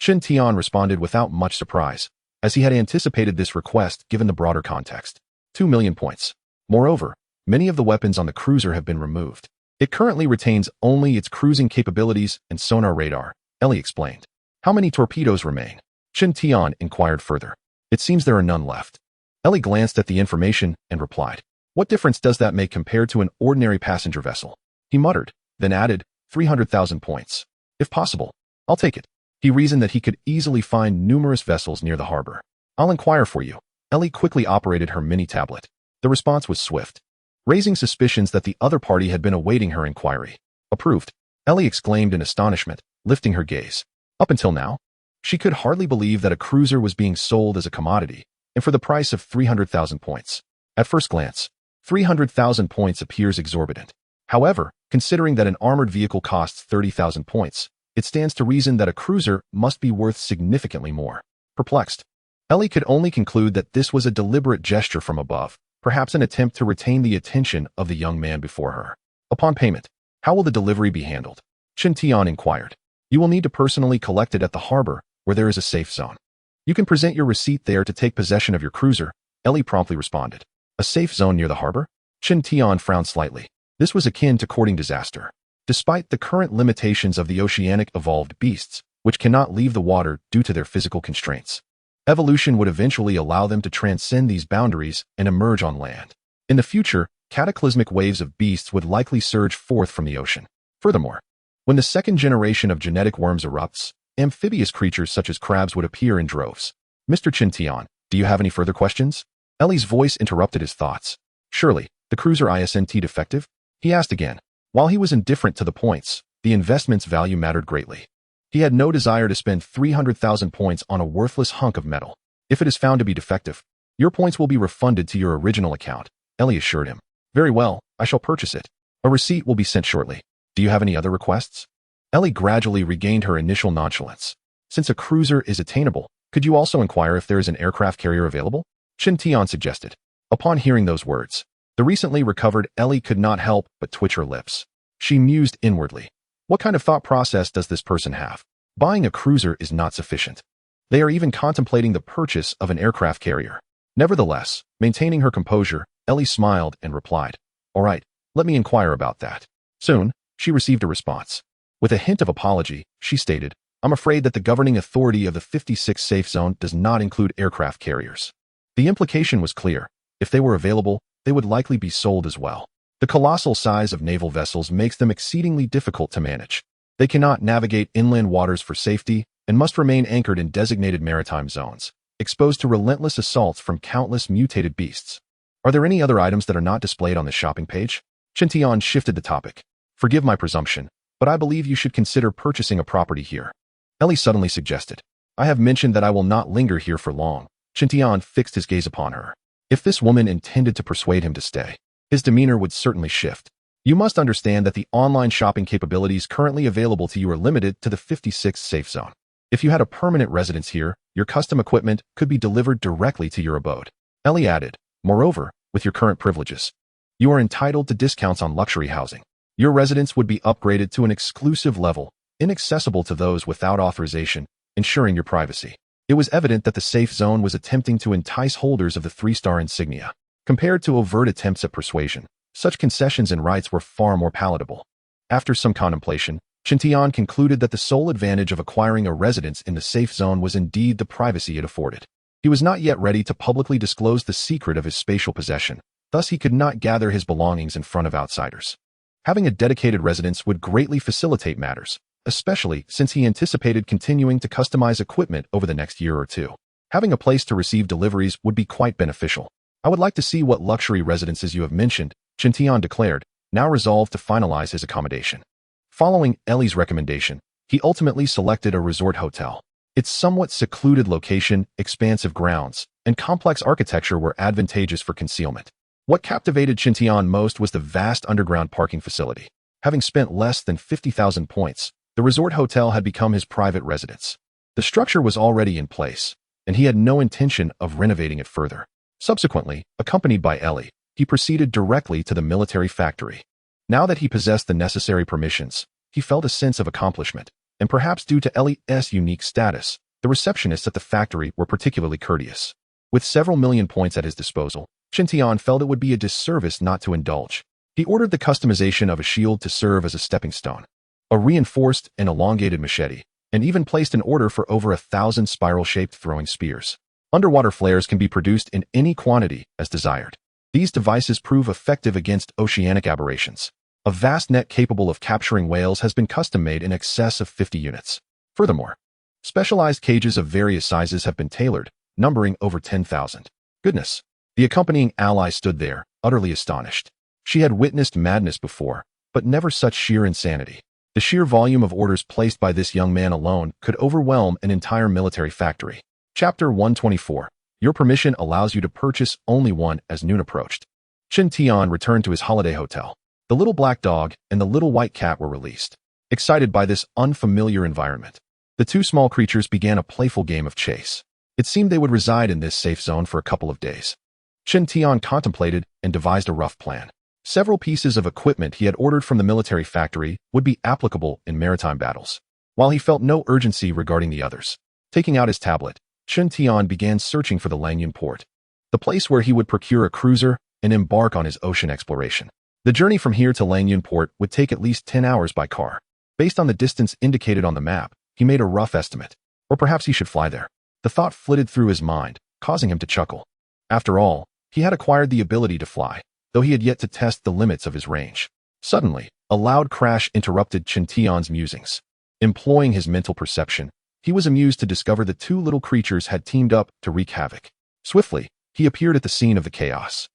Qin Tian responded without much surprise, as he had anticipated this request given the broader context. 2 million points. Moreover, many of the weapons on the cruiser have been removed. It currently retains only its cruising capabilities and sonar radar, Ellie explained. "How many torpedoes remain?" Qin Tian inquired further. "It seems there are none left." Ellie glanced at the information and replied, "What difference does that make compared to an ordinary passenger vessel?" He muttered, then added, 300,000 points. "If possible, I'll take it." He reasoned that he could easily find numerous vessels near the harbor. "I'll inquire for you." Ellie quickly operated her mini-tablet. The response was swift, raising suspicions that the other party had been awaiting her inquiry. "Approved," Ellie exclaimed in astonishment, lifting her gaze. Up until now, she could hardly believe that a cruiser was being sold as a commodity, and for the price of 300,000 points. At first glance, 300,000 points appears exorbitant. However, considering that an armored vehicle costs 30,000 points, it stands to reason that a cruiser must be worth significantly more. Perplexed, Ellie could only conclude that this was a deliberate gesture from above, perhaps an attempt to retain the attention of the young man before her. Upon payment, how will the delivery be handled? Qin Tian inquired. "You will need to personally collect it at the harbor, where there is a safe zone. You can present your receipt there to take possession of your cruiser," Ellie promptly responded. "A safe zone near the harbor?" Qin Tian frowned slightly. This was akin to courting disaster. Despite the current limitations of the oceanic evolved beasts, which cannot leave the water due to their physical constraints, evolution would eventually allow them to transcend these boundaries and emerge on land. In the future, cataclysmic waves of beasts would likely surge forth from the ocean. Furthermore, when the second generation of genetic worms erupts, amphibious creatures such as crabs would appear in droves. "Mr. Qin Tian, do you have any further questions?" Ellie's voice interrupted his thoughts. "Surely, the cruiser isn't defective?" he asked again. While he was indifferent to the points, the investment's value mattered greatly. He had no desire to spend 300,000 points on a worthless hunk of metal. "If it is found to be defective, your points will be refunded to your original account," Ellie assured him. "Very well, I shall purchase it. A receipt will be sent shortly. Do you have any other requests?" Ellie gradually regained her initial nonchalance. "Since a cruiser is attainable, could you also inquire if there is an aircraft carrier available?" Qin Tian suggested. Upon hearing those words, the recently recovered Ellie could not help but twitch her lips. She mused inwardly. What kind of thought process does this person have? Buying a cruiser is not sufficient. They are even contemplating the purchase of an aircraft carrier. Nevertheless, maintaining her composure, Ellie smiled and replied, "All right, let me inquire about that." Soon, she received a response. With a hint of apology, she stated, "I'm afraid that the governing authority of the 56 safe zone does not include aircraft carriers." The implication was clear. If they were available, they would likely be sold as well. The colossal size of naval vessels makes them exceedingly difficult to manage. They cannot navigate inland waters for safety and must remain anchored in designated maritime zones, exposed to relentless assaults from countless mutated beasts. Are there any other items that are not displayed on the shopping page? Chen Tian shifted the topic. Forgive my presumption, but I believe you should consider purchasing a property here. Ellie suddenly suggested. I have mentioned that I will not linger here for long. Chen Tian fixed his gaze upon her. If this woman intended to persuade him to stay, his demeanor would certainly shift. You must understand that the online shopping capabilities currently available to you are limited to the 56th safe zone. If you had a permanent residence here, your custom equipment could be delivered directly to your abode. Ellie added, moreover, with your current privileges, you are entitled to discounts on luxury housing. Your residence would be upgraded to an exclusive level, inaccessible to those without authorization, ensuring your privacy. It was evident that the safe zone was attempting to entice holders of the 3-star insignia. Compared to overt attempts at persuasion, such concessions and rights were far more palatable. After some contemplation, Chen Tian concluded that the sole advantage of acquiring a residence in the safe zone was indeed the privacy it afforded. He was not yet ready to publicly disclose the secret of his spatial possession, thus he could not gather his belongings in front of outsiders. Having a dedicated residence would greatly facilitate matters, especially since he anticipated continuing to customize equipment over the next year or two. Having a place to receive deliveries would be quite beneficial. I would like to see what luxury residences you have mentioned, Chen Tian declared, now resolved to finalize his accommodation. Following Ellie's recommendation, he ultimately selected a resort hotel. Its somewhat secluded location, expansive grounds, and complex architecture were advantageous for concealment. What captivated Chen Tian most was the vast underground parking facility. Having spent less than 50,000 points, the resort hotel had become his private residence. The structure was already in place, and he had no intention of renovating it further. Subsequently, accompanied by Ellie, he proceeded directly to the military factory. Now that he possessed the necessary permissions, he felt a sense of accomplishment, and perhaps due to Ellie's unique status, the receptionists at the factory were particularly courteous. With several million points at his disposal, Chen Tian felt it would be a disservice not to indulge. He ordered the customization of a shield to serve as a stepping stone, a reinforced and elongated machete, and even placed an order for over 1,000 spiral-shaped throwing spears. Underwater flares can be produced in any quantity as desired. These devices prove effective against oceanic aberrations. A vast net capable of capturing whales has been custom-made in excess of 50 units. Furthermore, specialized cages of various sizes have been tailored, numbering over 10,000. Goodness! The accompanying ally stood there, utterly astonished. She had witnessed madness before, but never such sheer insanity. The sheer volume of orders placed by this young man alone could overwhelm an entire military factory. Chapter 124. Your permission allows you to purchase only one. As noon approached, Chen Tian returned to his holiday hotel. The little black dog and the little white cat were released. Excited by this unfamiliar environment, the two small creatures began a playful game of chase. It seemed they would reside in this safe zone for a couple of days. Chen Tian contemplated and devised a rough plan. Several pieces of equipment he had ordered from the military factory would be applicable in maritime battles, while he felt no urgency regarding the others. Taking out his tablet, Chen Tian began searching for the Langyun port, the place where he would procure a cruiser and embark on his ocean exploration. The journey from here to Langyun port would take at least 10 hours by car. Based on the distance indicated on the map, he made a rough estimate. Or perhaps he should fly there. The thought flitted through his mind, causing him to chuckle. After all, he had acquired the ability to fly, though he had yet to test the limits of his range. Suddenly, a loud crash interrupted Chen Tian's musings. Employing his mental perception, he was amused to discover the two little creatures had teamed up to wreak havoc. Swiftly, he appeared at the scene of the chaos.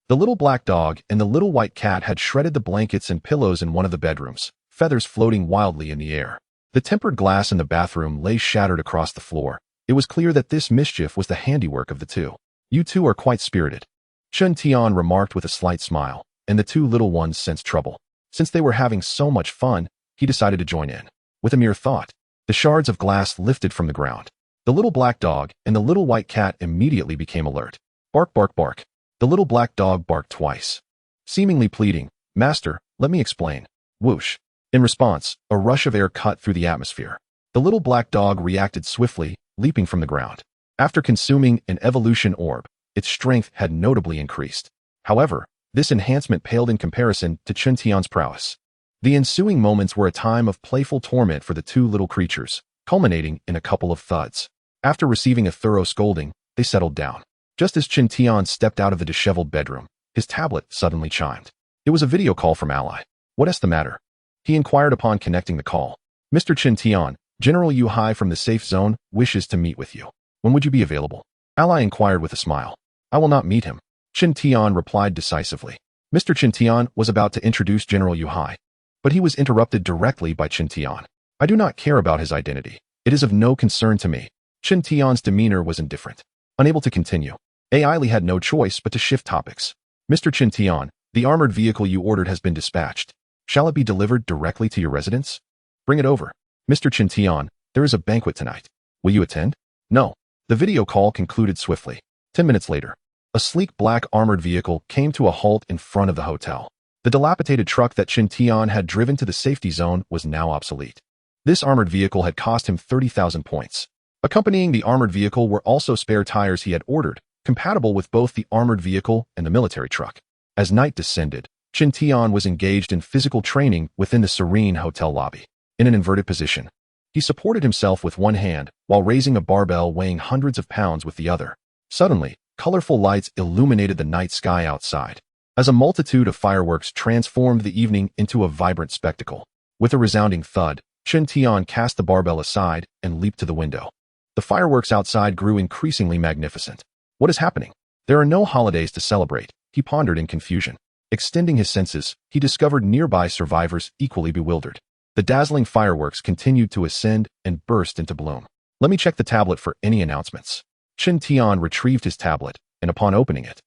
The little black dog and the little white cat had shredded the blankets and pillows in one of the bedrooms, feathers floating wildly in the air. The tempered glass in the bathroom lay shattered across the floor. It was clear that this mischief was the handiwork of the two. You two are quite spirited, Chen Tian remarked with a slight smile, and the two little ones sensed trouble. Since they were having so much fun, he decided to join in. With a mere thought, the shards of glass lifted from the ground. The little black dog and the little white cat immediately became alert. Bark, bark, bark. The little black dog barked twice, seemingly pleading, "Master, let me explain." Whoosh. In response, a rush of air cut through the atmosphere. The little black dog reacted swiftly, leaping from the ground. After consuming an evolution orb, its strength had notably increased. However, this enhancement paled in comparison to Chen Tian's prowess. The ensuing moments were a time of playful torment for the two little creatures, culminating in a couple of thuds. After receiving a thorough scolding, they settled down. Just as Qin Tian stepped out of the disheveled bedroom, his tablet suddenly chimed. It was a video call from Ally. What's the matter? He inquired upon connecting the call. Mr. Qin Tian, General Yu Hai from the safe zone wishes to meet with you. When would you be available? Ally inquired with a smile. I will not meet him. Qin Tian replied decisively. Mr. Qin Tian was about to introduce General Yu Hai, but he was interrupted directly by Qin Tian. I do not care about his identity. It is of no concern to me. Qin Tian's demeanor was indifferent. Unable to continue, Ailey had no choice but to shift topics. Mr. Qin Tian, the armored vehicle you ordered has been dispatched. Shall it be delivered directly to your residence? Bring it over. Mr. Qin Tian, there is a banquet tonight. Will you attend? No. The video call concluded swiftly. 10 minutes later, a sleek black armored vehicle came to a halt in front of the hotel. The dilapidated truck that Qin Tian had driven to the safety zone was now obsolete. This armored vehicle had cost him 30,000 points. Accompanying the armored vehicle were also spare tires he had ordered, compatible with both the armored vehicle and the military truck. As night descended, Qin Tian was engaged in physical training within the serene hotel lobby. In an inverted position, he supported himself with one hand while raising a barbell weighing hundreds of pounds with the other. Suddenly, colorful lights illuminated the night sky outside, as a multitude of fireworks transformed the evening into a vibrant spectacle. With a resounding thud, Qin Tian cast the barbell aside and leaped to the window. The fireworks outside grew increasingly magnificent. What is happening? There are no holidays to celebrate, he pondered in confusion. Extending his senses, he discovered nearby survivors equally bewildered. The dazzling fireworks continued to ascend and burst into bloom. Let me check the tablet for any announcements. Qin Tian retrieved his tablet, and upon opening it,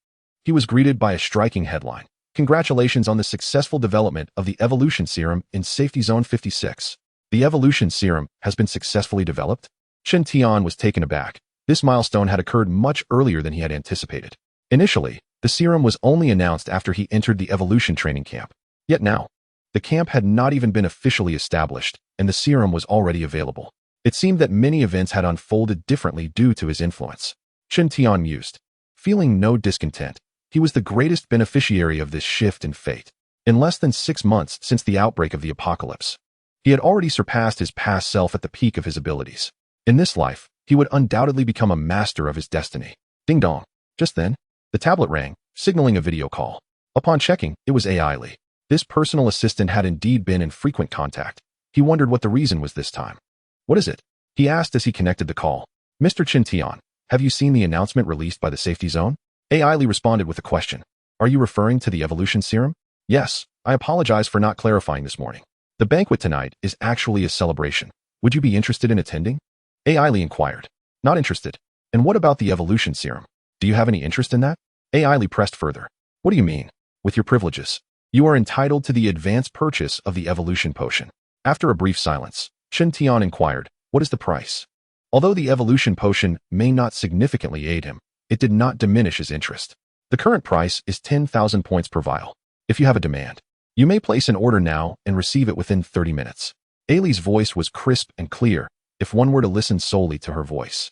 he was greeted by a striking headline. Congratulations on the successful development of the Evolution Serum in Safety Zone 56. The Evolution Serum has been successfully developed? Qin Tian was taken aback. This milestone had occurred much earlier than he had anticipated. Initially, the serum was only announced after he entered the evolution training camp. Yet now, the camp had not even been officially established, and the serum was already available. It seemed that many events had unfolded differently due to his influence. Qin Tian mused. Feeling no discontent, he was the greatest beneficiary of this shift in fate. In less than 6 months since the outbreak of the apocalypse, he had already surpassed his past self at the peak of his abilities. In this life, he would undoubtedly become a master of his destiny. Ding dong. Just then, the tablet rang, signaling a video call. Upon checking, it was Ailey. This personal assistant had indeed been in frequent contact. He wondered what the reason was this time. What is it? He asked as he connected the call. Mr. Qin Tian, have you seen the announcement released by the safety zone? Ailey responded with a question. Are you referring to the evolution serum? Yes, I apologize for not clarifying this morning. The banquet tonight is actually a celebration. Would you be interested in attending? Ailey inquired. Not interested. And what about the evolution serum? Do you have any interest in that? Ailey pressed further. What do you mean? With your privileges, you are entitled to the advance purchase of the evolution potion. After a brief silence, Qin Tian inquired, what is the price? Although the evolution potion may not significantly aid him, it did not diminish his interest. The current price is 10,000 points per vial. If you have a demand, you may place an order now and receive it within 30 minutes. Ailey's voice was crisp and clear. If one were to listen solely to her voice,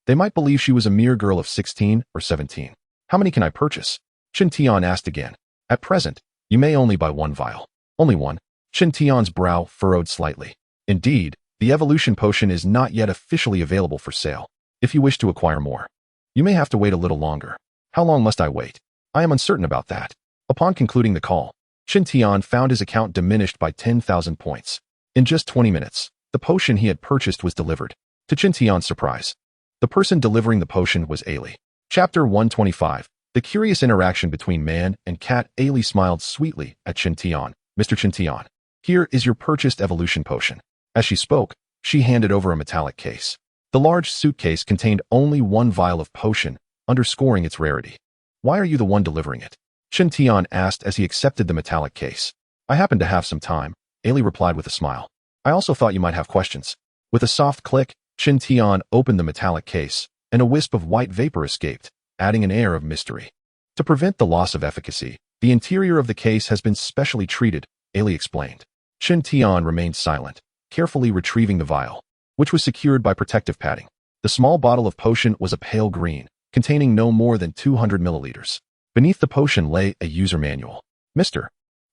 they might believe she was a mere girl of 16 or 17. How many can I purchase? Qin Tian asked again. At present, you may only buy 1 vial. Only 1? Qin Tian's brow furrowed slightly. Indeed, the evolution potion is not yet officially available for sale. If you wish to acquire more, you may have to wait a little longer. How long must I wait? I am uncertain about that. Upon concluding the call, Qin Tian found his account diminished by 10,000 points. In just 20 minutes, the potion he had purchased was delivered. To Qin Tian's surprise, the person delivering the potion was Ailey. Chapter 125. The curious interaction between man and cat. Ailey smiled sweetly at Qin Tian. Mr. Qin Tian, here is your purchased evolution potion. As she spoke, she handed over a metallic case. The large suitcase contained only 1 vial of potion, underscoring its rarity. Why are you the one delivering it? Qin Tian asked as he accepted the metallic case. I happen to have some time, Ailey replied with a smile. I also thought you might have questions. With a soft click, Qin Tian opened the metallic case, and a wisp of white vapor escaped, adding an air of mystery. To prevent the loss of efficacy, the interior of the case has been specially treated, Ailey explained. Qin Tian remained silent, carefully retrieving the vial, which was secured by protective padding. The small bottle of potion was a pale green, containing no more than 200 milliliters. Beneath the potion lay a user manual. Mr.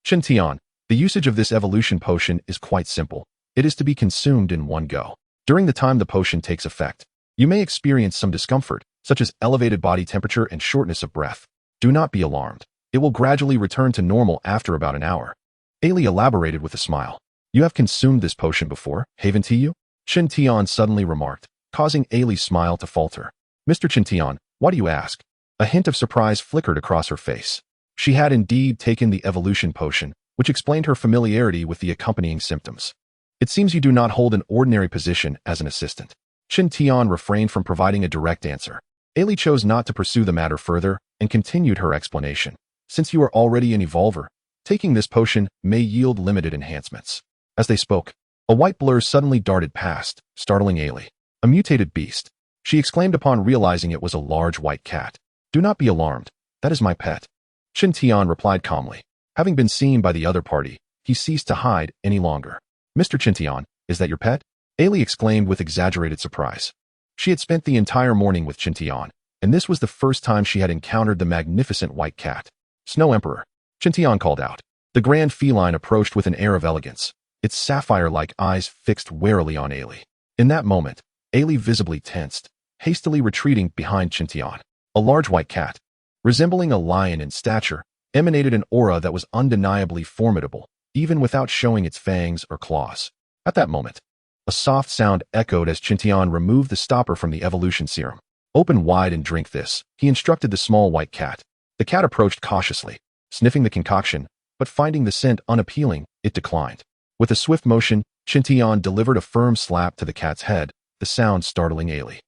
Qin Tian, The usage of this evolution potion is quite simple. It is to be consumed in one go. During the time the potion takes effect, you may experience some discomfort, such as elevated body temperature and shortness of breath. Do not be alarmed. It will gradually return to normal after about an hour. Ailey elaborated with a smile. You have consumed this potion before, haven't you? Chen Tian suddenly remarked, causing Ailey's smile to falter. Mr. Chen Tian, why do you ask? A hint of surprise flickered across her face. She had indeed taken the evolution potion, which explained her familiarity with the accompanying symptoms. It seems you do not hold an ordinary position as an assistant. Chen Tian refrained from providing a direct answer. Ailey chose not to pursue the matter further and continued her explanation. Since you are already an evolver, taking this potion may yield limited enhancements. As they spoke, a white blur suddenly darted past, startling Ailey. A mutated beast, she exclaimed upon realizing it was a large white cat. Do not be alarmed. That is my pet. Chen Tian replied calmly. Having been seen by the other party, he ceased to hide any longer. Mr. Chen Tian, is that your pet? Ailey exclaimed with exaggerated surprise. She had spent the entire morning with Chen Tian, and this was the first time she had encountered the magnificent white cat. Snow Emperor, Chen Tian called out. The grand feline approached with an air of elegance, its sapphire-like eyes fixed warily on Ailey. In that moment, Ailey visibly tensed, hastily retreating behind Chen Tian. A large white cat, resembling a lion in stature, emanated an aura that was undeniably formidable, even without showing its fangs or claws. At that moment, a soft sound echoed as Chen Tian removed the stopper from the evolution serum. Open wide and drink this, he instructed the small white cat. The cat approached cautiously, sniffing the concoction, but finding the scent unappealing, it declined. With a swift motion, Chen Tian delivered a firm slap to the cat's head, the sound startling Ailey.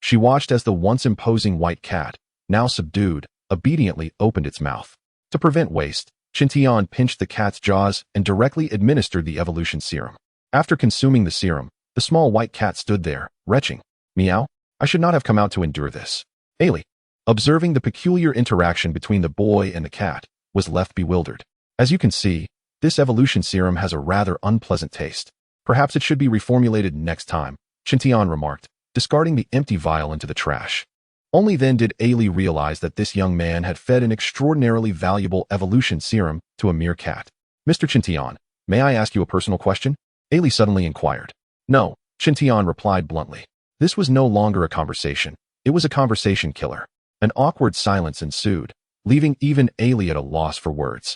She watched as the once imposing white cat, now subdued, obediently opened its mouth. To prevent waste, Chen Tian pinched the cat's jaws and directly administered the evolution serum. After consuming the serum, the small white cat stood there, retching. Meow, I should not have come out to endure this. Ailey, observing the peculiar interaction between the boy and the cat, was left bewildered. As you can see, this evolution serum has a rather unpleasant taste. Perhaps it should be reformulated next time, Chen Tian remarked, discarding the empty vial into the trash. Only then did Ailey realize that this young man had fed an extraordinarily valuable evolution serum to a mere cat. Mr. Chen Tian, may I ask you a personal question? Ailey suddenly inquired. No, Chen Tian replied bluntly. This was no longer a conversation. It was a conversation killer. An awkward silence ensued, leaving even Ailey at a loss for words.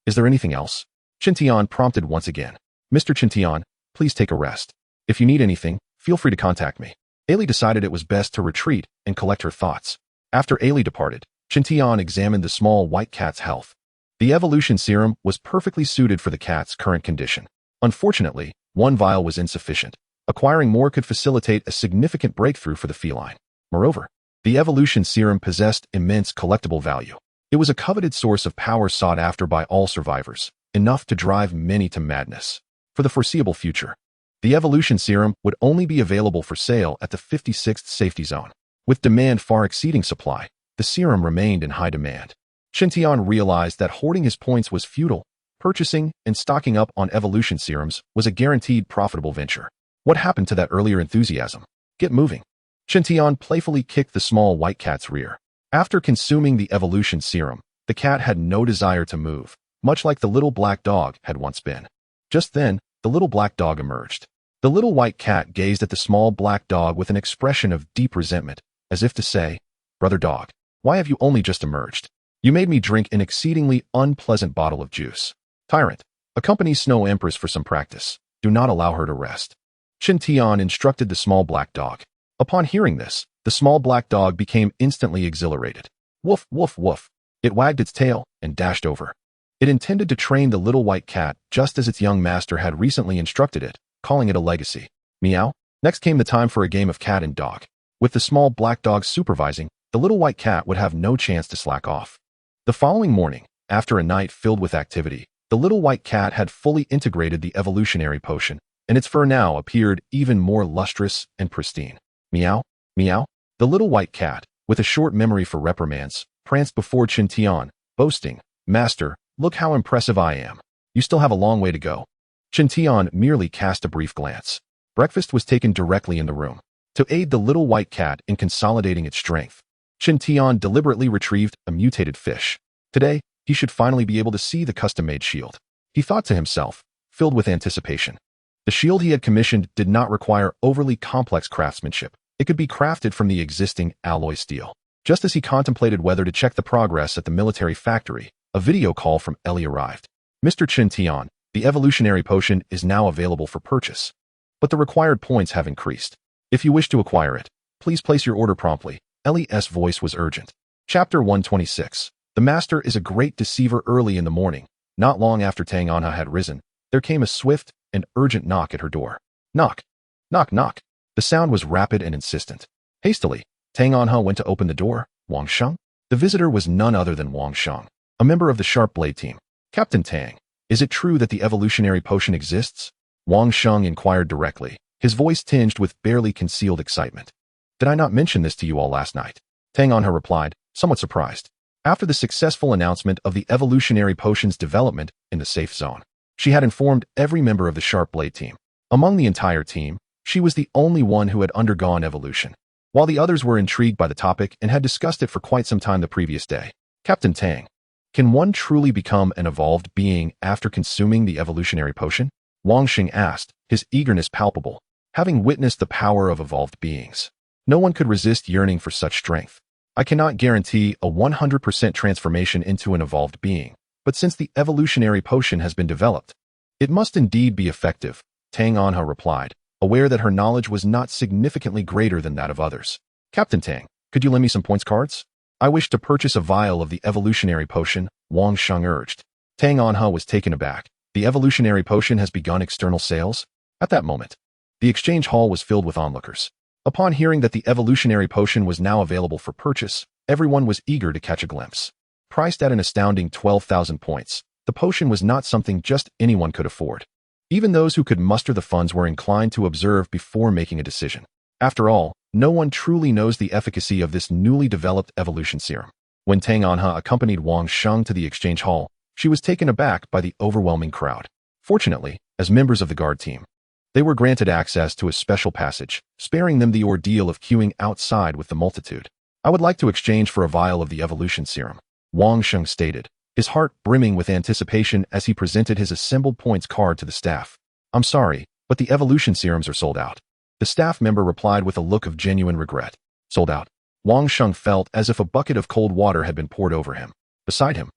Is there anything else? Chen Tian prompted once again. Mr. Chen Tian, please take a rest. If you need anything, feel free to contact me. Ailey decided it was best to retreat and collect her thoughts. After Ailey departed, Chen Tian examined the small white cat's health. The evolution serum was perfectly suited for the cat's current condition. Unfortunately, one vial was insufficient. Acquiring more could facilitate a significant breakthrough for the feline. Moreover, the evolution serum possessed immense collectible value. It was a coveted source of power sought after by all survivors, enough to drive many to madness. For the foreseeable future, the evolution serum would only be available for sale at the 56th safety zone. With demand far exceeding supply, the serum remained in high demand. Chen Tian realized that hoarding his points was futile. Purchasing and stocking up on evolution serums was a guaranteed profitable venture. What happened to that earlier enthusiasm? Get moving. Chen Tian playfully kicked the small white cat's rear. After consuming the evolution serum, the cat had no desire to move, much like the little black dog had once been. Just then, the little black dog emerged. The little white cat gazed at the small black dog with an expression of deep resentment, as if to say, Brother dog, why have you only just emerged? You made me drink an exceedingly unpleasant bottle of juice. Tyrant, accompany Snow Empress for some practice. Do not allow her to rest. Chen Tian instructed the small black dog. Upon hearing this, the small black dog became instantly exhilarated. Woof, woof, woof. It wagged its tail and dashed over. It intended to train the little white cat just as its young master had recently instructed it, calling it a legacy. Meow. Next came the time for a game of cat and dog. With the small black dog supervising, the little white cat would have no chance to slack off. The following morning, after a night filled with activity, the little white cat had fully integrated the evolutionary potion, and its fur now appeared even more lustrous and pristine. Meow, meow. The little white cat, with a short memory for reprimands, pranced before Chen Tian, boasting, Master, look how impressive I am. You still have a long way to go. Chen Tian merely cast a brief glance. Breakfast was taken directly in the room. To aid the little white cat in consolidating its strength, Chen Tian deliberately retrieved a mutated fish. Today, he should finally be able to see the custom-made shield. he thought to himself, filled with anticipation. The shield he had commissioned did not require overly complex craftsmanship. It could be crafted from the existing alloy steel. Just as he contemplated whether to check the progress at the military factory, a video call from Ellie arrived. Mr. Qin Tian, the evolutionary potion is now available for purchase. But the required points have increased. If you wish to acquire it, please place your order promptly. Ellie's voice was urgent. Chapter 126. The master is a great deceiver. Early in the morning, not long after Tang Anha had risen, there came a swift and urgent knock at her door. Knock. Knock, knock. The sound was rapid and insistent. Hastily, Tang Anha went to open the door. Wang Sheng? The visitor was none other than Wang Sheng, a member of the Sharp Blade team. Captain Tang, is it true that the evolutionary potion exists? Wang Sheng inquired directly, his voice tinged with barely concealed excitement. Did I not mention this to you all last night? Tang Anha replied, somewhat surprised. After the successful announcement of the evolutionary potion's development in the safe zone, she had informed every member of the Sharp Blade team. Among the entire team, she was the only one who had undergone evolution, while the others were intrigued by the topic and had discussed it for quite some time the previous day. Captain Tang, can one truly become an evolved being after consuming the evolutionary potion? Wang Sheng asked, his eagerness palpable, having witnessed the power of evolved beings. No one could resist yearning for such strength. I cannot guarantee a 100% transformation into an evolved being, but since the evolutionary potion has been developed, it must indeed be effective, Tang Anha replied, aware that her knowledge was not significantly greater than that of others. Captain Tang, could you lend me some points cards? I wish to purchase a vial of the evolutionary potion, Wang Sheng urged. Tang Anha was taken aback. The evolutionary potion has begun external sales? At that moment, the exchange hall was filled with onlookers. Upon hearing that the evolutionary potion was now available for purchase, everyone was eager to catch a glimpse. Priced at an astounding 12,000 points, the potion was not something just anyone could afford. Even those who could muster the funds were inclined to observe before making a decision. After all, no one truly knows the efficacy of this newly developed evolution serum. When Tang Anha accompanied Wang Sheng to the exchange hall, she was taken aback by the overwhelming crowd. Fortunately, as members of the guard team, they were granted access to a special passage, sparing them the ordeal of queuing outside with the multitude. I would like to exchange for a vial of the evolution serum, Wang Sheng stated, his heart brimming with anticipation as he presented his assembled points card to the staff. I'm sorry, but the evolution serums are sold out. The staff member replied with a look of genuine regret. Sold out. Wang Sheng felt as if a bucket of cold water had been poured over him. Beside him,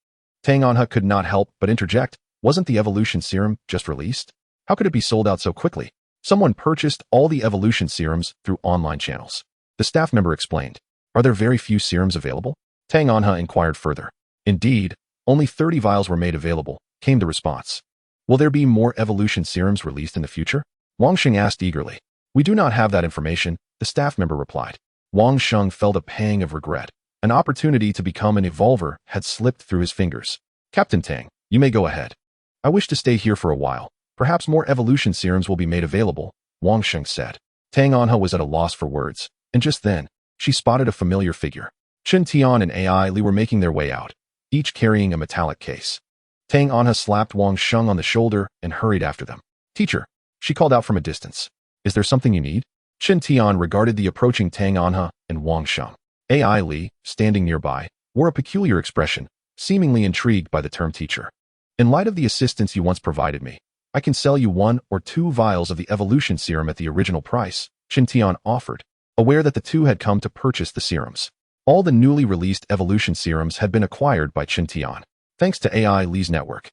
Tang Anha could not help but interject, wasn't the evolution serum just released? How could it be sold out so quickly? Someone purchased all the evolution serums through online channels. The staff member explained. Are there very few serums available? Tang Anha inquired further. Indeed, only 30 vials were made available, came the response. Will there be more evolution serums released in the future? Wang Sheng asked eagerly. We do not have that information, the staff member replied. Wang Sheng felt a pang of regret. An opportunity to become an evolver had slipped through his fingers. Captain Tang, you may go ahead. I wish to stay here for a while. Perhaps more evolution serums will be made available, Wang Sheng said. Tang Anha was at a loss for words, and just then, she spotted a familiar figure. Qin Tian and Ai Li were making their way out, each carrying a metallic case. Tang Anha slapped Wang Sheng on the shoulder and hurried after them. Teacher, she called out from a distance. Is there something you need? Qin Tian regarded the approaching Tang Anha and Wang Sheng. Ai Li, standing nearby, wore a peculiar expression, seemingly intrigued by the term teacher. In light of the assistance you once provided me, I can sell you 1 or 2 vials of the evolution serum at the original price, Qin Tian offered, aware that the two had come to purchase the serums. All the newly released evolution serums had been acquired by Qin Tian, thanks to Ai Li's network.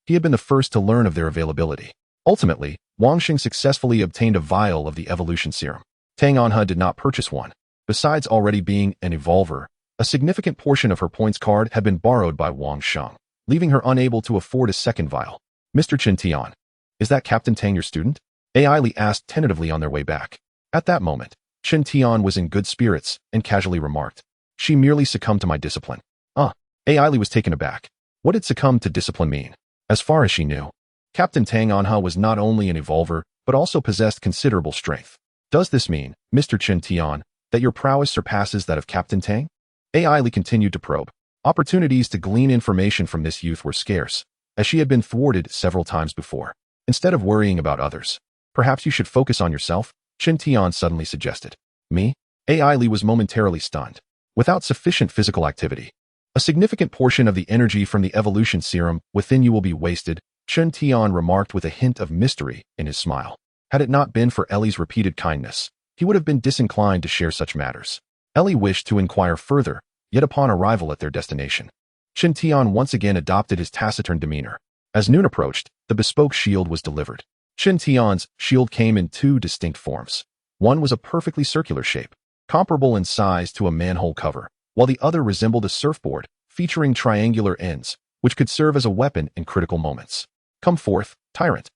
He had been the first to learn of their availability. Ultimately, Wang Sheng successfully obtained a vial of the evolution serum. Tang Anha did not purchase one. Besides already being an evolver, a significant portion of her points card had been borrowed by Wang Sheng, leaving her unable to afford a second vial. Mr. Qin Tian, is that Captain Tang your student? Ai Li asked tentatively on their way back. At that moment, Qin Tian was in good spirits and casually remarked, she merely succumbed to my discipline. Ai Li was taken aback. What did succumb to discipline mean? As far as she knew, Captain Tang Anha was not only an evolver, but also possessed considerable strength. Does this mean, Mr. Qin Tian, that your prowess surpasses that of Captain Tang? Ai Li continued to probe. Opportunities to glean information from this youth were scarce, as she had been thwarted several times before. Instead of worrying about others, perhaps you should focus on yourself, Qin Tian suddenly suggested. Me? Ai Li was momentarily stunned. Without sufficient physical activity, a significant portion of the energy from the evolution serum within you will be wasted, Chen Tian remarked with a hint of mystery in his smile. Had it not been for Ellie's repeated kindness, he would have been disinclined to share such matters. Ellie wished to inquire further, yet upon arrival at their destination, Chen Tian once again adopted his taciturn demeanor. As noon approached, the bespoke shield was delivered. Chen Tian's shield came in two distinct forms. One was a perfectly circular shape, comparable in size to a manhole cover, while the other resembled a surfboard, featuring triangular ends, which could serve as a weapon in critical moments. Come forth, tyrant.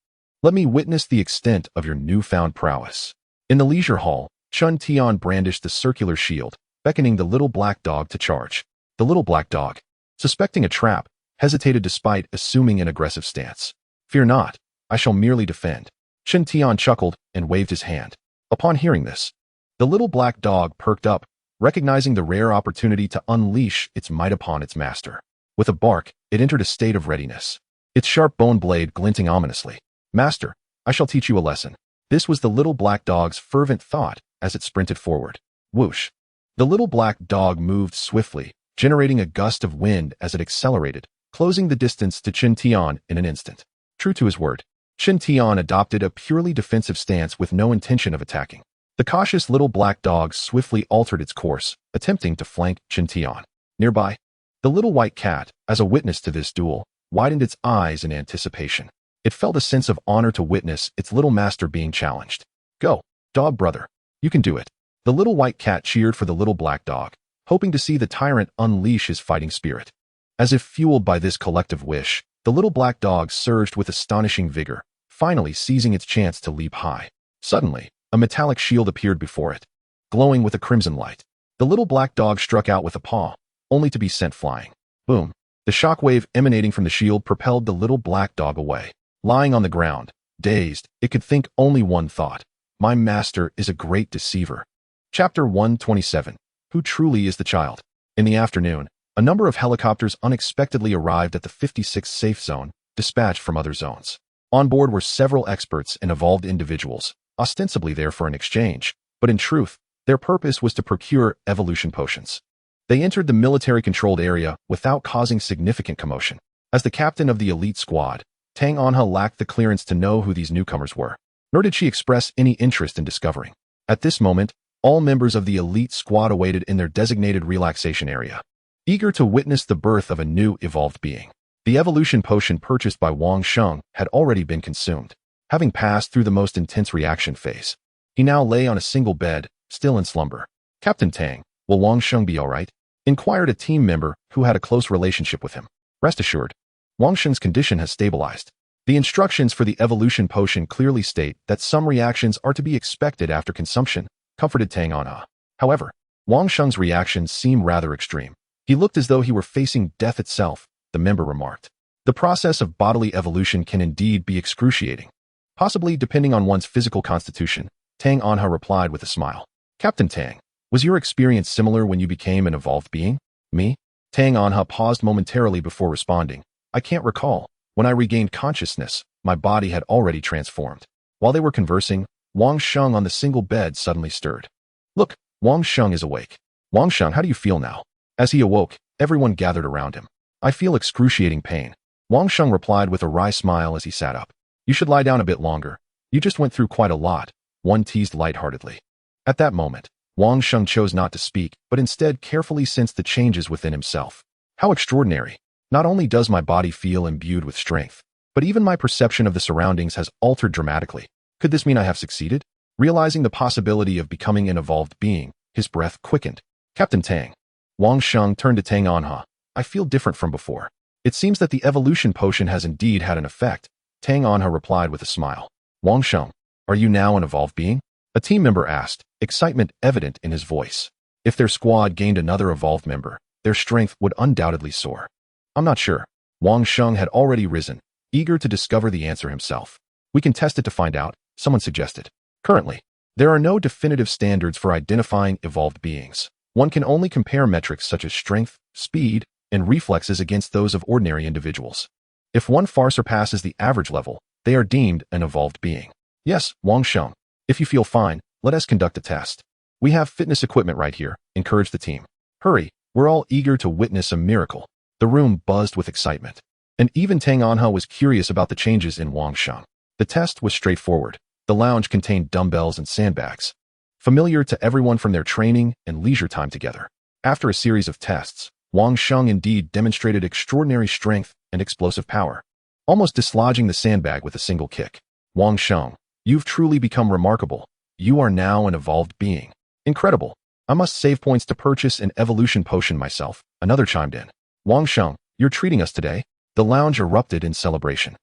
Let me witness the extent of your newfound prowess. In the leisure hall, Chen Tian brandished the circular shield, beckoning the little black dog to charge. The little black dog, suspecting a trap, hesitated despite assuming an aggressive stance. Fear not, I shall merely defend. Chen Tian chuckled and waved his hand. Upon hearing this, the little black dog perked up, recognizing the rare opportunity to unleash its might upon its master. With a bark, it entered a state of readiness, its sharp bone blade glinting ominously. Master, I shall teach you a lesson. This was the little black dog's fervent thought as it sprinted forward. Whoosh! The little black dog moved swiftly, generating a gust of wind as it accelerated, closing the distance to Chen Tian in an instant. True to his word, Chen Tian adopted a purely defensive stance with no intention of attacking. The cautious little black dog swiftly altered its course, attempting to flank Chen Tian. Nearby, the little white cat, as a witness to this duel, widened its eyes in anticipation. It felt a sense of honor to witness its little master being challenged. Go, dog brother, you can do it. The little white cat cheered for the little black dog, hoping to see the tyrant unleash his fighting spirit. As if fueled by this collective wish, the little black dog surged with astonishing vigor, finally seizing its chance to leap high. Suddenly, a metallic shield appeared before it, glowing with a crimson light. The little black dog struck out with a paw, only to be sent flying. Boom! The shockwave emanating from the shield propelled the little black dog away. Lying on the ground, dazed, it could think only one thought. My master is a great deceiver. Chapter 127. Who truly is the child? In the afternoon, a number of helicopters unexpectedly arrived at the 56th safe zone, dispatched from other zones. On board were several experts and evolved individuals, ostensibly there for an exchange, but in truth, their purpose was to procure evolution potions. They entered the military-controlled area without causing significant commotion. As the captain of the elite squad, Tang Anha lacked the clearance to know who these newcomers were, nor did she express any interest in discovering. At this moment, all members of the elite squad awaited in their designated relaxation area, eager to witness the birth of a new evolved being. The evolution potion purchased by Wang Sheng had already been consumed. Having passed through the most intense reaction phase, he now lay on a single bed, still in slumber. Captain Tang, will Wang Sheng be all right? Inquired a team member who had a close relationship with him. Rest assured, Wang Sheng's condition has stabilized. The instructions for the evolution potion clearly state that some reactions are to be expected after consumption, comforted Tang Anha. However, Wang Sheng's reactions seem rather extreme. He looked as though he were facing death itself, the member remarked. The process of bodily evolution can indeed be excruciating, possibly depending on one's physical constitution, Tang Anha replied with a smile. Captain Tang, was your experience similar when you became an evolved being? Me? Tang Anha paused momentarily before responding. I can't recall. When I regained consciousness, my body had already transformed. While they were conversing, Wang Sheng on the single bed suddenly stirred. Look, Wang Sheng is awake. Wang Sheng, how do you feel now? As he awoke, everyone gathered around him. I feel excruciating pain. Wang Sheng replied with a wry smile as he sat up. You should lie down a bit longer. You just went through quite a lot, one teased lightheartedly. At that moment, Wang Sheng chose not to speak, but instead carefully sensed the changes within himself. How extraordinary! Not only does my body feel imbued with strength, but even my perception of the surroundings has altered dramatically. Could this mean I have succeeded? Realizing the possibility of becoming an evolved being, his breath quickened. Captain Tang. Wang Sheng turned to Tang Anha. I feel different from before. It seems that the evolution potion has indeed had an effect. Tang Anha replied with a smile. Wang Sheng, are you now an evolved being? A team member asked, excitement evident in his voice. If their squad gained another evolved member, their strength would undoubtedly soar. I'm not sure. Wang Sheng had already risen, eager to discover the answer himself. We can test it to find out, someone suggested. Currently, there are no definitive standards for identifying evolved beings. One can only compare metrics such as strength, speed, and reflexes against those of ordinary individuals. If one far surpasses the average level, they are deemed an evolved being. Yes, Wang Sheng. If you feel fine, let us conduct a test. We have fitness equipment right here, encouraged the team. Hurry, we're all eager to witness a miracle. The room buzzed with excitement. And even Tang Anha was curious about the changes in Wang Sheng. The test was straightforward. The lounge contained dumbbells and sandbags, familiar to everyone from their training and leisure time together. After a series of tests, Wang Sheng indeed demonstrated extraordinary strength and explosive power, almost dislodging the sandbag with a single kick. Wang Sheng, you've truly become remarkable. You are now an evolved being. Incredible. I must save points to purchase an evolution potion myself. Another chimed in. Wang Sheng, you're treating us today? The lounge erupted in celebration.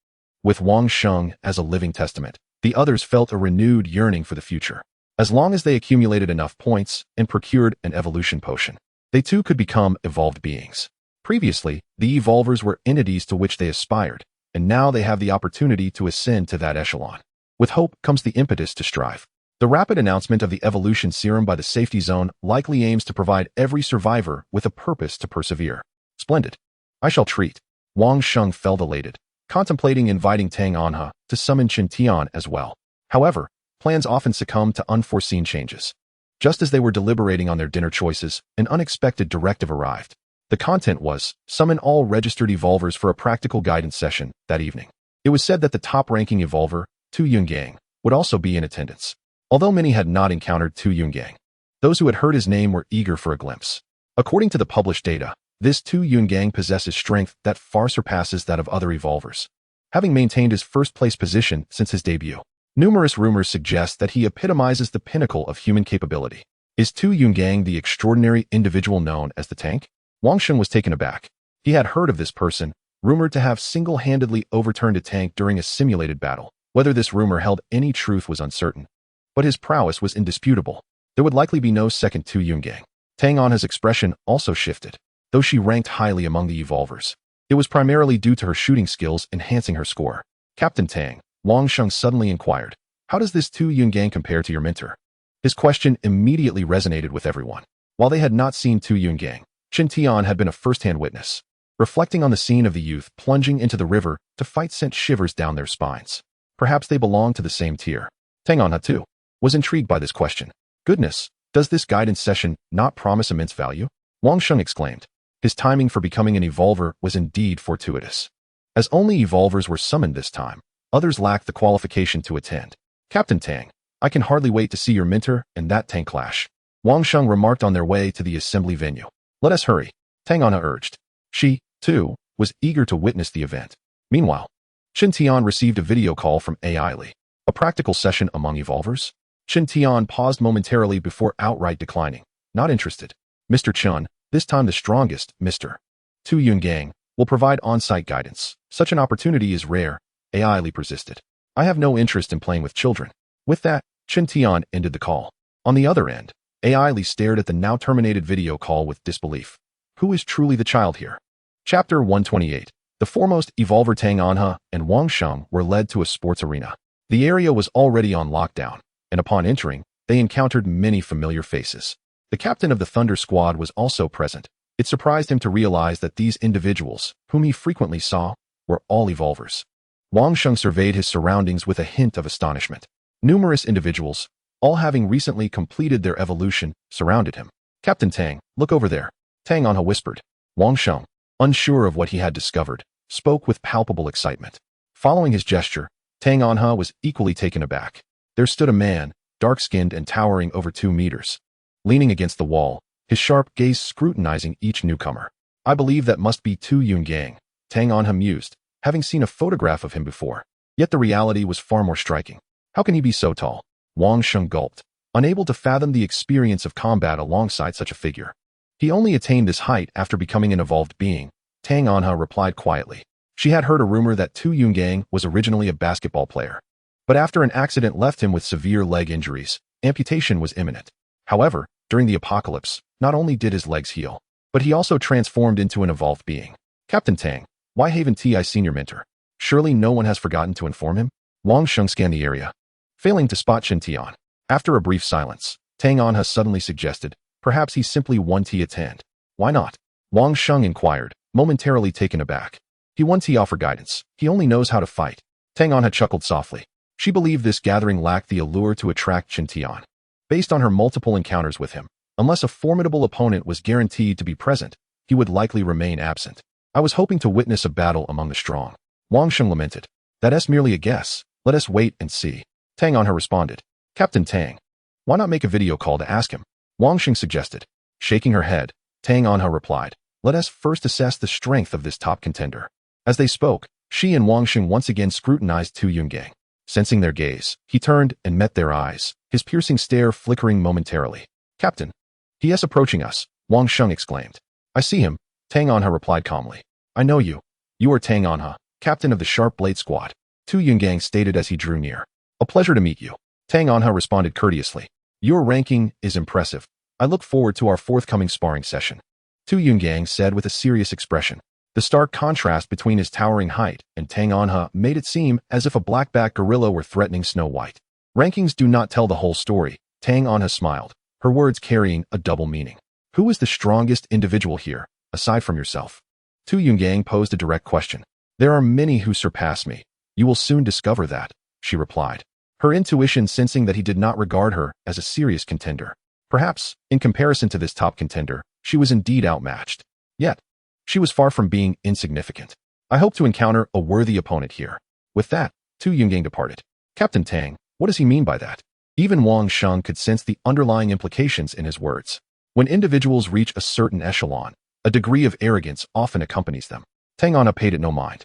With Wang Sheng as a living testament, the others felt a renewed yearning for the future. As long as they accumulated enough points and procured an evolution potion, they too could become evolved beings. Previously, the evolvers were entities to which they aspired, and now they have the opportunity to ascend to that echelon. With hope comes the impetus to strive. The rapid announcement of the evolution serum by the safety zone likely aims to provide every survivor with a purpose to persevere. Splendid. I shall treat. Wang Sheng felt elated, contemplating inviting Tang Anha to summon Qin Tian as well. However, plans often succumb to unforeseen changes. Just as they were deliberating on their dinner choices, an unexpected directive arrived. The content was, summon all registered evolvers for a practical guidance session that evening. It was said that the top-ranking evolver, Tu Yungang, would also be in attendance. Although many had not encountered Tu Yungang, those who had heard his name were eager for a glimpse. According to the published data, this Tu Yungang possesses strength that far surpasses that of other evolvers, having maintained his first-place position since his debut. Numerous rumors suggest that he epitomizes the pinnacle of human capability. Is Tu Yungang the extraordinary individual known as the Tank? Wang Sheng was taken aback. He had heard of this person, rumored to have single-handedly overturned a tank during a simulated battle. Whether this rumor held any truth was uncertain, but his prowess was indisputable. There would likely be no second Tu Yungang. Tang Anha's expression also shifted. Though she ranked highly among the evolvers, it was primarily due to her shooting skills enhancing her score. Captain Tang, Wang Sheng suddenly inquired, how does this Tu Yungang compare to your mentor? His question immediately resonated with everyone. While they had not seen Tu Yungang, Qin Tian had been a first-hand witness. Reflecting on the scene of the youth plunging into the river to fight sent shivers down their spines. Perhaps they belonged to the same tier. Tang Anha, too, was intrigued by this question. Goodness, does this guidance session not promise immense value? Wang Sheng exclaimed. His timing for becoming an evolver was indeed fortuitous. As only evolvers were summoned this time, others lacked the qualification to attend. Captain Tang, I can hardly wait to see your mentor and that tank clash. Wang Sheng remarked on their way to the assembly venue. Let us hurry, Tang Anha urged. She, too, was eager to witness the event. Meanwhile, Qin Tian received a video call from AI Li. A practical session among evolvers? Qin Tian paused momentarily before outright declining. Not interested. Mr. Chun, this time the strongest, Mr. Tu Yungang, will provide on-site guidance. Such an opportunity is rare, AI Li persisted. I have no interest in playing with children. With that, Qin Tian ended the call. On the other end, AI Li stared at the now terminated video call with disbelief. Who is truly the child here? Chapter 128. The foremost evolver Tang Anha and Wang Sheng were led to a sports arena. The area was already on lockdown, and upon entering, they encountered many familiar faces. The captain of the Thunder Squad was also present. It surprised him to realize that these individuals, whom he frequently saw, were all evolvers. Wang Sheng surveyed his surroundings with a hint of astonishment. Numerous individuals, all having recently completed their evolution, surrounded him. Captain Tang, look over there, Tang Anha whispered. Wang Sheng, unsure of what he had discovered, spoke with palpable excitement. Following his gesture, Tang Anha was equally taken aback. There stood a man, dark-skinned and towering over 2 meters. Leaning against the wall, his sharp gaze scrutinizing each newcomer. I believe that must be Tu Yungang, Tang Anha mused, having seen a photograph of him before. Yet the reality was far more striking. How can he be so tall? Wang Sheng gulped, unable to fathom the experience of combat alongside such a figure. He only attained this height after becoming an evolved being, Tang Anha replied quietly. She had heard a rumor that Tu Yungang was originally a basketball player. But after an accident left him with severe leg injuries, amputation was imminent. However, during the apocalypse, not only did his legs heal, but he also transformed into an evolved being. Captain Tang, why haven't I seen your mentor? Surely no one has forgotten to inform him? Wang Sheng scanned the area, failing to spot Qin Tian. After a brief silence, Tang Anha suddenly suggested, perhaps he simply won to attend. Why not? Wang Sheng inquired, momentarily taken aback. He won to offer guidance. He only knows how to fight. Tang Anha chuckled softly. She believed this gathering lacked the allure to attract Qin Tian. Based on her multiple encounters with him, unless a formidable opponent was guaranteed to be present, he would likely remain absent. I was hoping to witness a battle among the strong. Wang Sheng lamented. That's merely a guess. Let us wait and see. Tang Anha responded. Captain Tang. Why not make a video call to ask him? Wang Sheng suggested. Shaking her head, Tang Anha replied. Let us first assess the strength of this top contender. As they spoke, she and Wang Sheng once again scrutinized Tu Yungang. Sensing their gaze, he turned and met their eyes, his piercing stare flickering momentarily. Captain. He is approaching us, Wang Sheng exclaimed. I see him, Tang Anha replied calmly. I know you. You are Tang Anha, captain of the Sharp Blade Squad, Tu Yungang stated as he drew near. A pleasure to meet you. Tang Anha responded courteously. Your ranking is impressive. I look forward to our forthcoming sparring session. Tu Yungang said with a serious expression. The stark contrast between his towering height and Tang Anha made it seem as if a blackback gorilla were threatening Snow White. Rankings do not tell the whole story, Tang Anha smiled, her words carrying a double meaning. Who is the strongest individual here, aside from yourself? Tu Yungang posed a direct question. There are many who surpass me. You will soon discover that, she replied, her intuition sensing that he did not regard her as a serious contender. Perhaps, in comparison to this top contender, she was indeed outmatched. Yet, she was far from being insignificant. I hope to encounter a worthy opponent here. With that, Tu Yungang departed. Captain Tang, what does he mean by that? Even Wang Sheng could sense the underlying implications in his words. When individuals reach a certain echelon, a degree of arrogance often accompanies them. Tang Anha paid it no mind.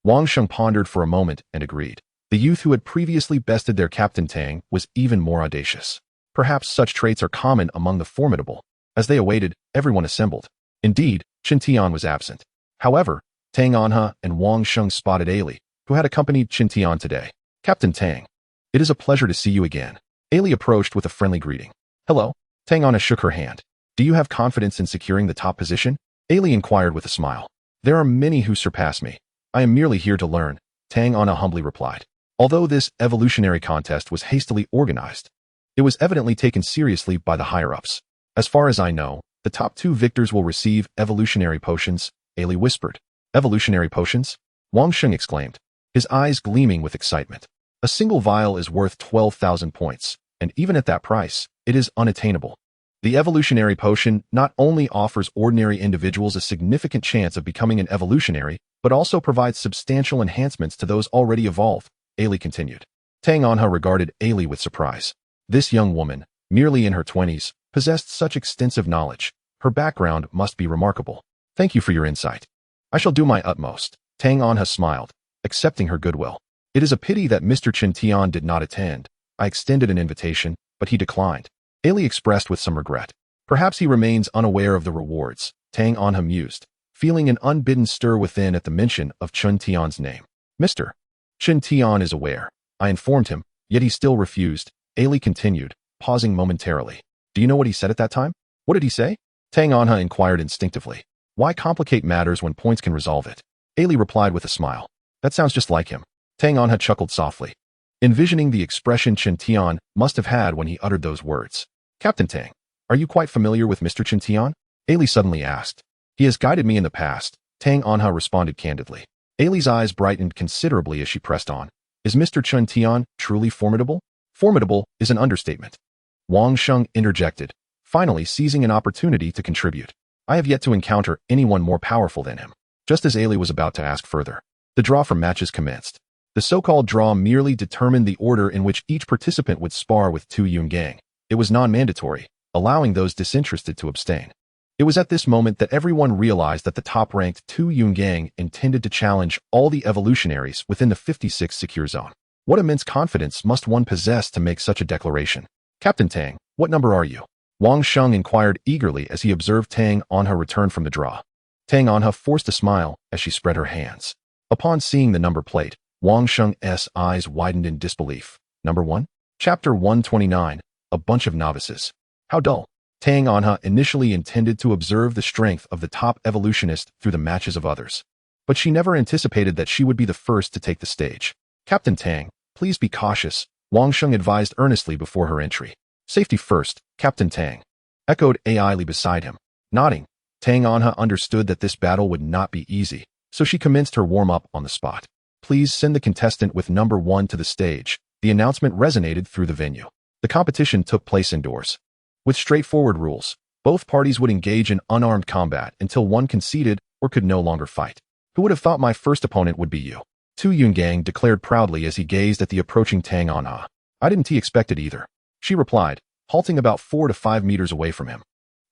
Wang Sheng pondered for a moment and agreed. The youth who had previously bested their Captain Tang was even more audacious. Perhaps such traits are common among the formidable. As they awaited, everyone assembled. Indeed, Chen Tian was absent. However, Tang Anha and Wang Sheng spotted Ailey, who had accompanied Chen Tian today. Captain Tang. It is a pleasure to see you again. Ailey approached with a friendly greeting. Hello. Tang Anha shook her hand. Do you have confidence in securing the top position? Ailey inquired with a smile. There are many who surpass me. I am merely here to learn, Tang Anha humbly replied. Although this evolutionary contest was hastily organized, it was evidently taken seriously by the higher-ups. As far as I know, the top 2 victors will receive evolutionary potions, Ailey whispered. Evolutionary potions? Wang Sheng exclaimed, his eyes gleaming with excitement. A single vial is worth 12,000 points, and even at that price, it is unattainable. The evolutionary potion not only offers ordinary individuals a significant chance of becoming an evolutionary, but also provides substantial enhancements to those already evolved, Ailey continued. Tang Anha regarded Ailey with surprise. This young woman, merely in her 20s, possessed such extensive knowledge. Her background must be remarkable. Thank you for your insight. I shall do my utmost. Tang Anha smiled, accepting her goodwill. It is a pity that Mr. Chen Tian did not attend. I extended an invitation, but he declined. Ailey expressed with some regret. Perhaps he remains unaware of the rewards, Tang Anha mused, feeling an unbidden stir within at the mention of Chen Tian's name. Mr. Chen Tian is aware. I informed him, yet he still refused. Ailey continued, pausing momentarily. Do you know what he said at that time? What did he say? Tang Anha inquired instinctively. Why complicate matters when points can resolve it? Ailey replied with a smile. That sounds just like him. Tang Anha chuckled softly, envisioning the expression Chen Tian must have had when he uttered those words. Captain Tang, are you quite familiar with Mr. Chen Tian? Ailey suddenly asked. He has guided me in the past, Tang Anha responded candidly. Ailey's eyes brightened considerably as she pressed on. Is Mr. Chen Tian truly formidable? Formidable is an understatement. Wang Sheng interjected, finally seizing an opportunity to contribute. I have yet to encounter anyone more powerful than him. Just as Ailey was about to ask further, the draw for matches commenced. The so-called draw merely determined the order in which each participant would spar with Tu Yungang. It was non-mandatory, allowing those disinterested to abstain. It was at this moment that everyone realized that the top-ranked Tu Yungang intended to challenge all the evolutionaries within the 56th secure zone. What immense confidence must one possess to make such a declaration? Captain Tang, what number are you? Wang Sheng inquired eagerly as he observed Tang Anha return from the draw. Tang Anha forced a smile as she spread her hands. Upon seeing the number plate, Wang Sheng's eyes widened in disbelief. Number 1? Chapter 129, A Bunch of Novices. How dull. Tang Anha initially intended to observe the strength of the top evolutionist through the matches of others. But she never anticipated that she would be the first to take the stage. Captain Tang, please be cautious, Wang Sheng advised earnestly before her entry. Safety first, Captain Tang, echoed Ailey beside him. Nodding, Tang Anha understood that this battle would not be easy, so she commenced her warm-up on the spot. Please send the contestant with number 1 to the stage. The announcement resonated through the venue. The competition took place indoors. With straightforward rules, both parties would engage in unarmed combat until one conceded or could no longer fight. Who would have thought my first opponent would be you? Tu Yungang declared proudly as he gazed at the approaching Tang Anha. I didn't expect it either, she replied, halting about 4 to 5 meters away from him.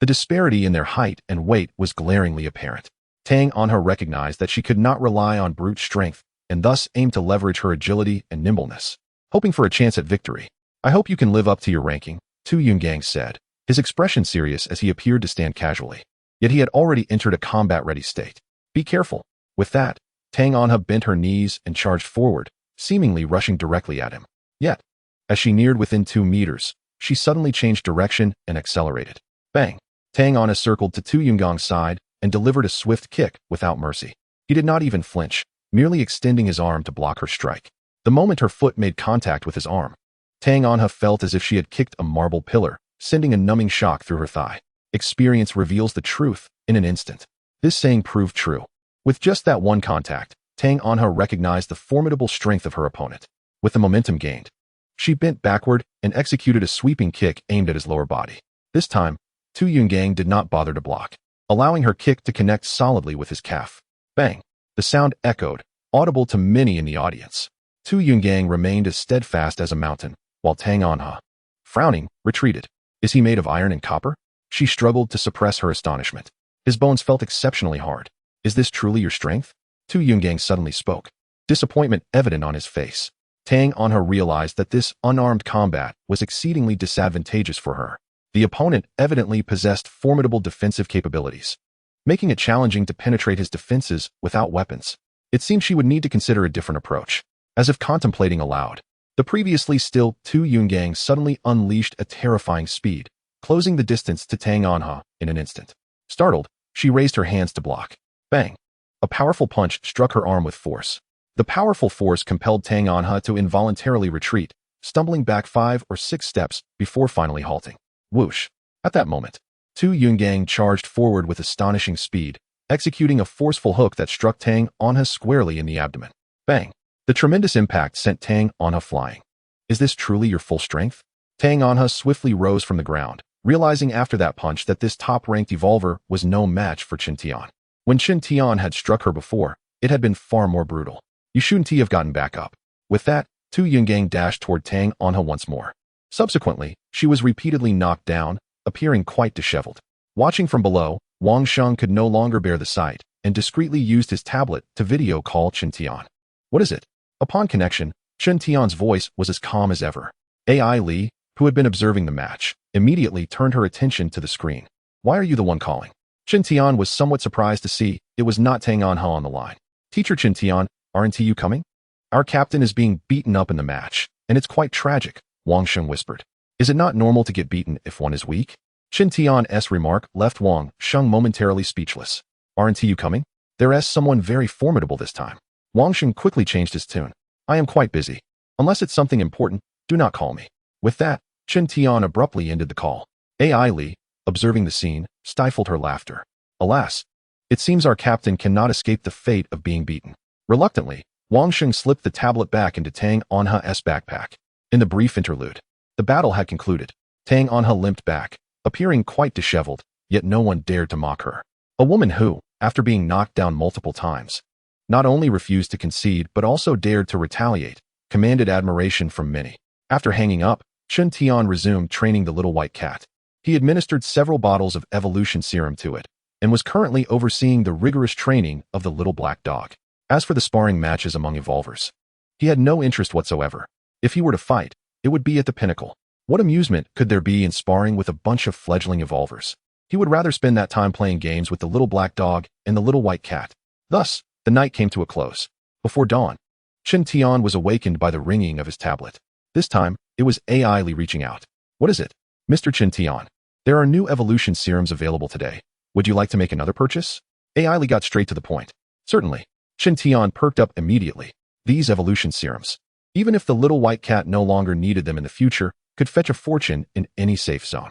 The disparity in their height and weight was glaringly apparent. Tang Anha recognized that she could not rely on brute strength and thus aimed to leverage her agility and nimbleness, hoping for a chance at victory. I hope you can live up to your ranking, Tu Yungang said, his expression serious as he appeared to stand casually. Yet he had already entered a combat-ready state. Be careful. With that, Tang Anha bent her knees and charged forward, seemingly rushing directly at him. Yet, as she neared within 2 meters, she suddenly changed direction and accelerated. Bang! Tang Anha circled to Tu Yungang's side and delivered a swift kick without mercy. He did not even flinch, merely extending his arm to block her strike. The moment her foot made contact with his arm, Tang Anha felt as if she had kicked a marble pillar, sending a numbing shock through her thigh. Experience reveals the truth in an instant. This saying proved true. With just that one contact, Tang Anha recognized the formidable strength of her opponent. With the momentum gained, she bent backward and executed a sweeping kick aimed at his lower body. This time, Tu Yungang did not bother to block, allowing her kick to connect solidly with his calf. Bang! The sound echoed, audible to many in the audience. Tu Yungang remained as steadfast as a mountain, while Tang Anha, frowning, retreated. Is he made of iron and copper? She struggled to suppress her astonishment. His bones felt exceptionally hard. Is this truly your strength? Tu Yungang suddenly spoke, disappointment evident on his face. Tang Anha realized that this unarmed combat was exceedingly disadvantageous for her. The opponent evidently possessed formidable defensive capabilities, making it challenging to penetrate his defenses without weapons. It seemed she would need to consider a different approach. As if contemplating aloud, the previously still Tu Yungang suddenly unleashed a terrifying speed, closing the distance to Tang Anha in an instant. Startled, she raised her hands to block. Bang! A powerful punch struck her arm with force. The powerful force compelled Tang Anha to involuntarily retreat, stumbling back 5 or 6 steps before finally halting. Whoosh! At that moment, Tu Yungang charged forward with astonishing speed, executing a forceful hook that struck Tang Anha squarely in the abdomen. Bang! The tremendous impact sent Tang Anha flying. Is this truly your full strength? Tang Anha swiftly rose from the ground, realizing after that punch that this top-ranked evolver was no match for Qin Tian. When Qin Tian had struck her before, it had been far more brutal. You shouldn't have gotten back up. With that, Tu Yungang dashed toward Tang Anha once more. Subsequently, she was repeatedly knocked down, appearing quite disheveled. Watching from below, Wang Sheng could no longer bear the sight and discreetly used his tablet to video call Qin Tian. What is it? Upon connection, Qin Tian's voice was as calm as ever. AI Li, who had been observing the match, immediately turned her attention to the screen. Why are you the one calling? Qin Tian was somewhat surprised to see it was not Tang Anha on the line. Teacher Qin Tian, aren't you coming? Our captain is being beaten up in the match, and it's quite tragic, Wang Sheng whispered. Is it not normal to get beaten if one is weak? Qin Tian's remark left Wang Sheng momentarily speechless. Aren't you coming? There's someone very formidable this time. Wang Sheng quickly changed his tune. I am quite busy. Unless it's something important, do not call me. With that, Qin Tian abruptly ended the call. AI Li, observing the scene, stifled her laughter. Alas, it seems our captain cannot escape the fate of being beaten. Reluctantly, Wang Sheng slipped the tablet back into Tang Anha's backpack. In the brief interlude, the battle had concluded. Tang Anha limped back, appearing quite disheveled, yet no one dared to mock her. A woman who, after being knocked down multiple times, not only refused to concede but also dared to retaliate, commanded admiration from many. After hanging up, Qin Tian resumed training the little white cat. He administered several bottles of evolution serum to it, and was currently overseeing the rigorous training of the little black dog. As for the sparring matches among evolvers, he had no interest whatsoever. If he were to fight, it would be at the pinnacle. What amusement could there be in sparring with a bunch of fledgling evolvers? He would rather spend that time playing games with the little black dog and the little white cat. Thus, the night came to a close. Before dawn, Qin Tian was awakened by the ringing of his tablet. This time, it was AI Li reaching out. What is it? Mr. Qin Tian, there are new evolution serums available today. Would you like to make another purchase? AI Li got straight to the point. Certainly. Qin Tian perked up immediately. These evolution serums, even if the little white cat no longer needed them in the future, could fetch a fortune in any safe zone.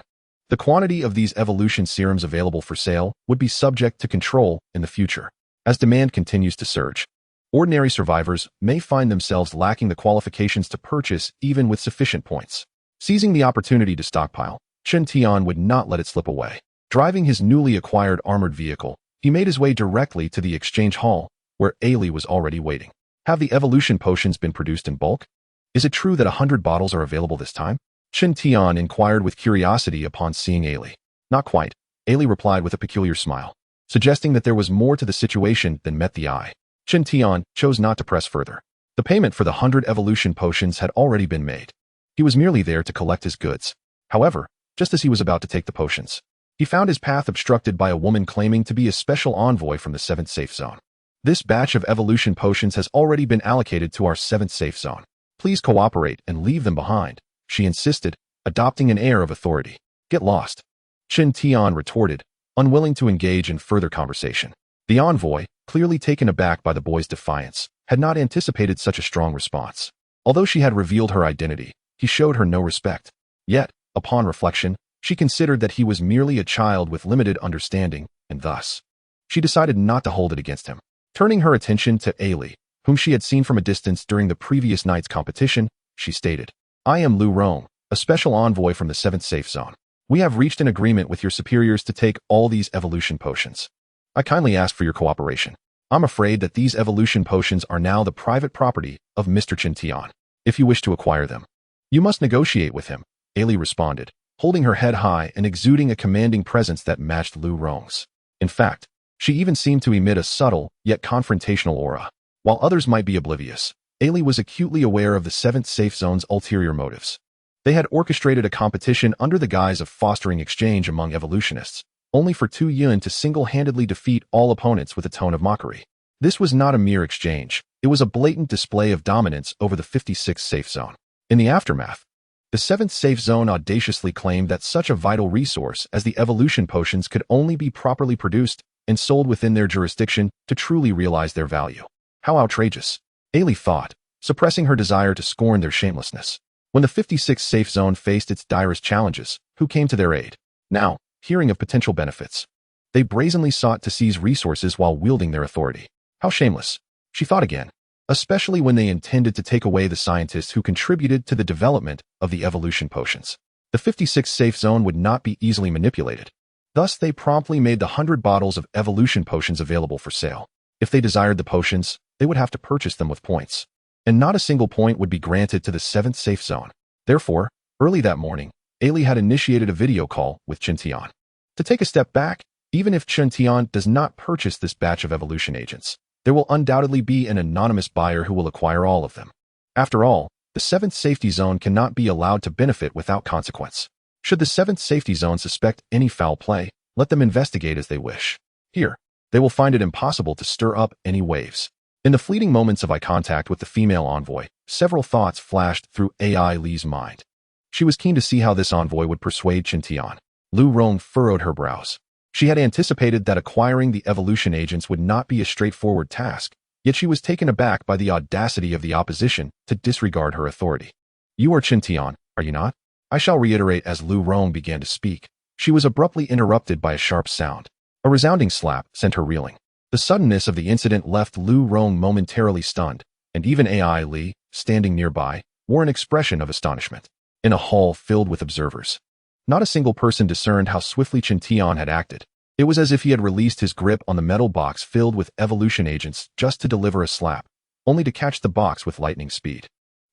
The quantity of these evolution serums available for sale would be subject to control in the future. As demand continues to surge, ordinary survivors may find themselves lacking the qualifications to purchase even with sufficient points. Seizing the opportunity to stockpile, Qin Tian would not let it slip away. Driving his newly acquired armored vehicle, He made his way directly to the exchange hall, where Ailey was already waiting. Have the evolution potions been produced in bulk? Is it true that 100 bottles are available this time? Chen Tian inquired with curiosity upon seeing Ailey. Not quite, Ailey replied with a peculiar smile, suggesting that there was more to the situation than met the eye. Chen Tian chose not to press further. The payment for the 100 evolution potions had already been made. He was merely there to collect his goods. However, just as he was about to take the potions, he found his path obstructed by a woman claiming to be a special envoy from the 7th safe zone. This batch of evolution potions has already been allocated to our 7th safe zone. Please cooperate and leave them behind, she insisted, adopting an air of authority. Get lost. Chen Tian retorted, unwilling to engage in further conversation. The envoy, clearly taken aback by the boy's defiance, had not anticipated such a strong response. Although she had revealed her identity, he showed her no respect. Yet, upon reflection, she considered that he was merely a child with limited understanding, and thus, she decided not to hold it against him. Turning her attention to Ailey, whom she had seen from a distance during the previous night's competition, she stated, I am Lu Rong, a special envoy from the 7th safe zone. We have reached an agreement with your superiors to take all these evolution potions. I kindly ask for your cooperation. I'm afraid that these evolution potions are now the private property of Mr. Chen Tian. If you wish to acquire them, you must negotiate with him, Ailey responded, holding her head high and exuding a commanding presence that matched Lu Rong's. In fact, she even seemed to emit a subtle, yet confrontational aura. While others might be oblivious, Ailey was acutely aware of the 7th safe zone's ulterior motives. They had orchestrated a competition under the guise of fostering exchange among evolutionists, only for Tu Yun to single-handedly defeat all opponents with a tone of mockery. This was not a mere exchange, it was a blatant display of dominance over the 56th safe zone. In the aftermath, the 7th safe zone audaciously claimed that such a vital resource as the evolution potions could only be properly produced and sold within their jurisdiction to truly realize their value. How outrageous, Ailey thought, suppressing her desire to scorn their shamelessness. When the 56th safe zone faced its direst challenges, who came to their aid? Now, hearing of potential benefits, they brazenly sought to seize resources while wielding their authority. How shameless, she thought again, especially when they intended to take away the scientists who contributed to the development of the evolution potions. The 56th safe zone would not be easily manipulated. Thus, they promptly made the 100 bottles of evolution potions available for sale. If they desired the potions, they would have to purchase them with points, and not a single point would be granted to the 7th safe zone. Therefore, early that morning, Ailey had initiated a video call with Chen Tian. To take a step back, even if Chen Tian does not purchase this batch of evolution agents, there will undoubtedly be an anonymous buyer who will acquire all of them. After all, the 7th safety zone cannot be allowed to benefit without consequence. Should the 7th safety zone suspect any foul play, let them investigate as they wish. Here, they will find it impossible to stir up any waves. In the fleeting moments of eye contact with the female envoy, several thoughts flashed through Ailey's mind. She was keen to see how this envoy would persuade Chen Tian. Lu Rong furrowed her brows. She had anticipated that acquiring the evolution agents would not be a straightforward task, yet she was taken aback by the audacity of the opposition to disregard her authority. You are Chen Tian, are you not? I shall reiterate as Lu Rong began to speak. She was abruptly interrupted by a sharp sound. A resounding slap sent her reeling. The suddenness of the incident left Lu Rong momentarily stunned, and even Ailey, standing nearby, wore an expression of astonishment. In a hall filled with observers, not a single person discerned how swiftly Chen Tian had acted. It was as if he had released his grip on the metal box filled with evolution agents just to deliver a slap, only to catch the box with lightning speed.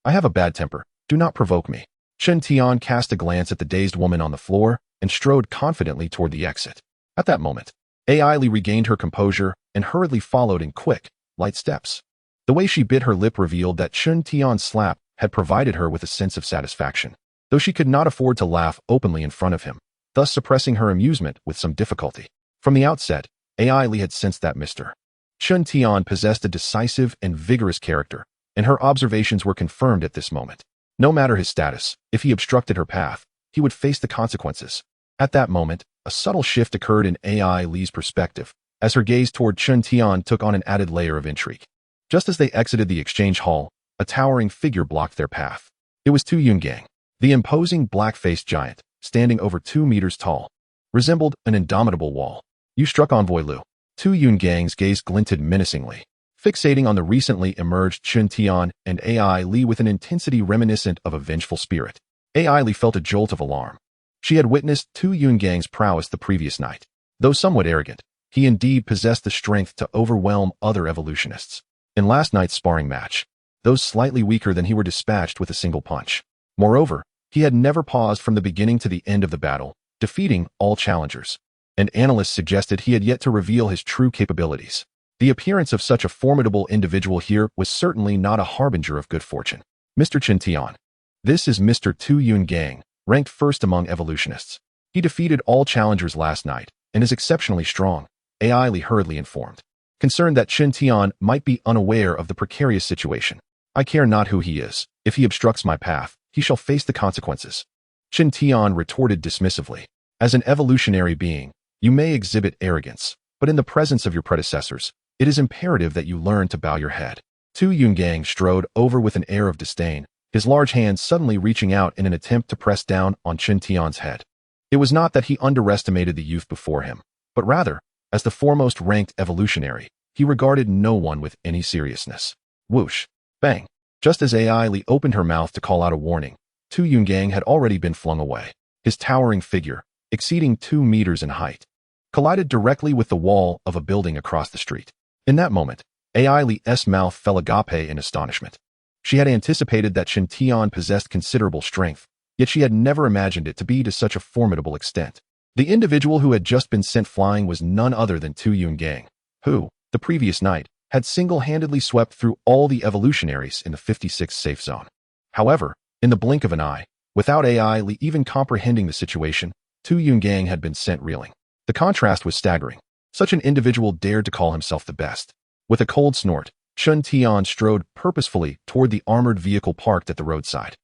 I have a bad temper. Do not provoke me. Chen Tian cast a glance at the dazed woman on the floor and strode confidently toward the exit. At that moment, Ailey regained her composure and hurriedly followed in quick, light steps. The way she bit her lip revealed that Chen Tian's slap had provided her with a sense of satisfaction, though she could not afford to laugh openly in front of him, thus suppressing her amusement with some difficulty. From the outset, Ailey had sensed that Mr. Chen Tian possessed a decisive and vigorous character, and her observations were confirmed at this moment. No matter his status, if he obstructed her path, he would face the consequences. At that moment, a subtle shift occurred in Ailey's perspective, as her gaze toward Chen Tian took on an added layer of intrigue. Just as they exited the exchange hall, a towering figure blocked their path. It was Tu Yungang, the imposing black-faced giant, standing over 2 meters tall, resembled an indomitable wall. You struck Envoy Lu. Tu Yungang's gaze glinted menacingly, fixating on the recently emerged Chen Tian and Ailey with an intensity reminiscent of a vengeful spirit. Ailey felt a jolt of alarm. She had witnessed Tu Yungang's prowess the previous night. Though somewhat arrogant, He indeed possessed the strength to overwhelm other evolutionists. In last night's sparring match, those slightly weaker than he were dispatched with a single punch. Moreover, he had never paused from the beginning to the end of the battle, defeating all challengers. And analysts suggested he had yet to reveal his true capabilities. The appearance of such a formidable individual here was certainly not a harbinger of good fortune. Mr. Qin Tian. This is Mr. Tu Yungang, ranked first among evolutionists. He defeated all challengers last night and is exceptionally strong, AI Li hurriedly informed. Concerned that Qin Tian might be unaware of the precarious situation. I care not who he is. If he obstructs my path, he shall face the consequences. Qin Tian retorted dismissively. As an evolutionary being, you may exhibit arrogance, but in the presence of your predecessors, it is imperative that you learn to bow your head. Tu Yungang strode over with an air of disdain, his large hand suddenly reaching out in an attempt to press down on Qin Tian's head. It was not that he underestimated the youth before him, but rather, as the foremost ranked evolutionary, he regarded no one with any seriousness. Whoosh! Bang! Just as AI Li opened her mouth to call out a warning, Tu Yungang had already been flung away. His towering figure, exceeding 2 meters in height, collided directly with the wall of a building across the street. In that moment, AI Li's mouth fell agape in astonishment. She had anticipated that Qin Tian possessed considerable strength, yet she had never imagined it to be to such a formidable extent. The individual who had just been sent flying was none other than Tu Yungang, who, the previous night, had single-handedly swept through all the evolutionaries in the 56th safe zone. However, in the blink of an eye, without AI Li even comprehending the situation, Tu Yungang had been sent reeling. The contrast was staggering. Such an individual dared to call himself the best. With a cold snort, Qin Tian strode purposefully toward the armored vehicle parked at the roadside.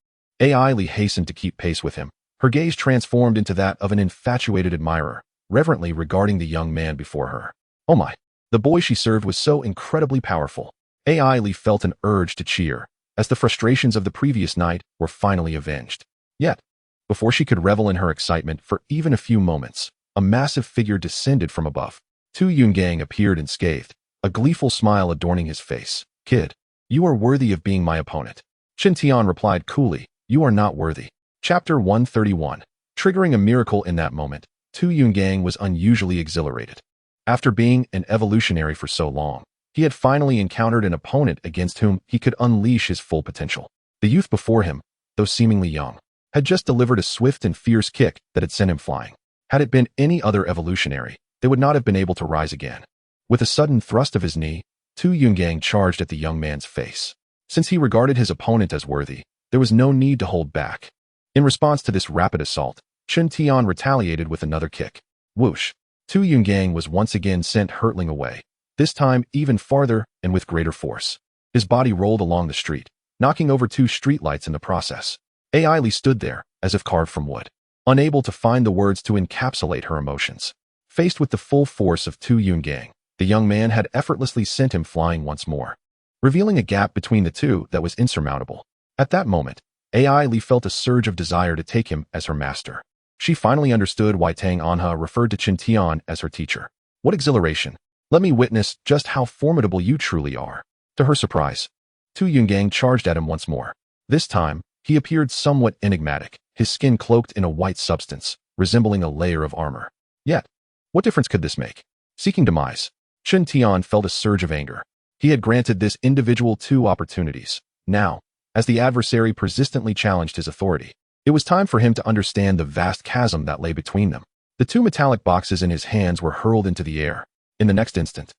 AI Li hastened to keep pace with him, her gaze transformed into that of an infatuated admirer, reverently regarding the young man before her. Oh my! The boy she served was so incredibly powerful. AI Li felt an urge to cheer, as the frustrations of the previous night were finally avenged. Yet, before she could revel in her excitement for even a few moments, a massive figure descended from above. Tu Yungang appeared unscathed, a gleeful smile adorning his face. Kid, you are worthy of being my opponent. Qin Tian replied coolly, you are not worthy. Chapter 131. Triggering a miracle in that moment, Tu Yungang was unusually exhilarated. After being an evolutionary for so long, he had finally encountered an opponent against whom he could unleash his full potential. The youth before him, though seemingly young, had just delivered a swift and fierce kick that had sent him flying. Had it been any other evolutionary, they would not have been able to rise again. With a sudden thrust of his knee, Tu Yungang charged at the young man's face. Since he regarded his opponent as worthy, there was no need to hold back. In response to this rapid assault, Qin Tian retaliated with another kick. Whoosh! Tu Yungang was once again sent hurtling away, this time even farther and with greater force. His body rolled along the street, knocking over 2 streetlights in the process. AI Li stood there, as if carved from wood, unable to find the words to encapsulate her emotions. Faced with the full force of Tu Yungang, the young man had effortlessly sent him flying once more, revealing a gap between the two that was insurmountable. At that moment, AI Li felt a surge of desire to take him as her master. She finally understood why Tang Anha referred to Qin Tian as her teacher. What exhilaration! Let me witness just how formidable you truly are. To her surprise, Tu Yungang charged at him once more. This time, he appeared somewhat enigmatic, his skin cloaked in a white substance, resembling a layer of armor. Yet, what difference could this make? Seeking demise, Qin Tian felt a surge of anger. He had granted this individual 2 opportunities. Now, as the adversary persistently challenged his authority, it was time for him to understand the vast chasm that lay between them. The 2 metallic boxes in his hands were hurled into the air. In the next instant,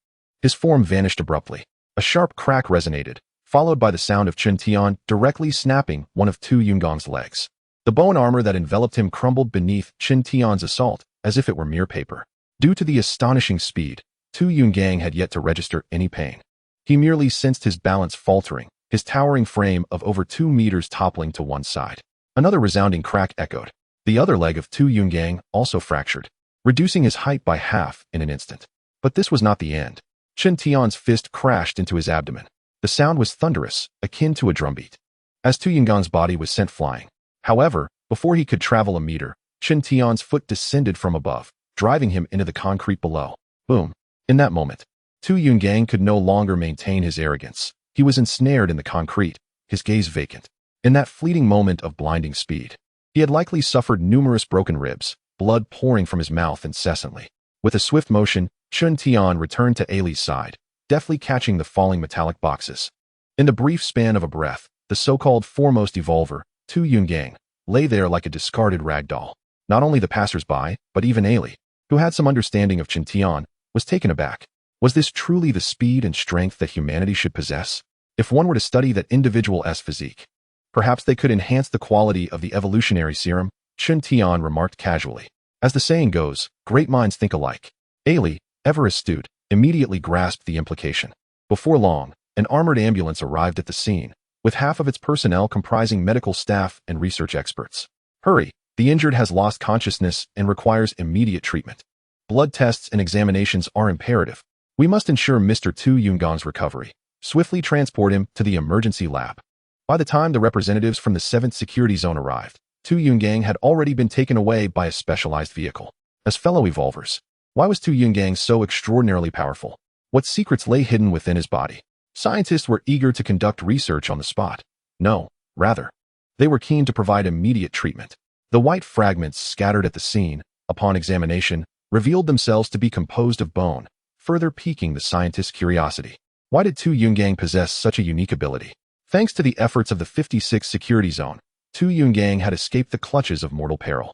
his form vanished abruptly. A sharp crack resonated, followed by the sound of Qin Tian directly snapping one of Tu Yunggang's legs. The bone armor that enveloped him crumbled beneath Qin Tian's assault, as if it were mere paper. Due to the astonishing speed, Tu Yungang had yet to register any pain. He merely sensed his balance faltering, his towering frame of over 2 meters toppling to one side. Another resounding crack echoed. The other leg of Tu Yungang also fractured, reducing his height by half in an instant. But this was not the end. Qin Tian's fist crashed into his abdomen. The sound was thunderous, akin to a drumbeat, as Tu Yunggang's body was sent flying. However, before he could travel a meter, Qin Tian's foot descended from above, driving him into the concrete below. Boom! In that moment, Tu Yungang could no longer maintain his arrogance. He was ensnared in the concrete, his gaze vacant. In that fleeting moment of blinding speed, he had likely suffered numerous broken ribs, blood pouring from his mouth incessantly. With a swift motion, Chun Tian returned to Ailey's side, deftly catching the falling metallic boxes. In the brief span of a breath, the so-called foremost evolver, Tu Yungang, lay there like a discarded rag doll. Not only the passers-by, but even Ailey, who had some understanding of Chun Tian, was taken aback. Was this truly the speed and strength that humanity should possess? If one were to study that individual's physique, perhaps they could enhance the quality of the evolutionary serum, Chun Tian remarked casually. As the saying goes, great minds think alike. Ailey, ever astute, immediately grasped the implication. Before long, an armored ambulance arrived at the scene, with half of its personnel comprising medical staff and research experts. Hurry, the injured has lost consciousness and requires immediate treatment. Blood tests and examinations are imperative. We must ensure Mr. Tu Yungang's recovery. Swiftly transport him to the emergency lab. By the time the representatives from the 7th Security Zone arrived, Tu Yungang had already been taken away by a specialized vehicle. As fellow evolvers, why was Tu Yungang so extraordinarily powerful? What secrets lay hidden within his body? Scientists were eager to conduct research on the spot. No, rather, they were keen to provide immediate treatment. The white fragments scattered at the scene, upon examination, revealed themselves to be composed of bone, further piquing the scientists' curiosity. Why did Tu Yungang possess such a unique ability? Thanks to the efforts of the 56th Security Zone, Tu Yungang had escaped the clutches of mortal peril.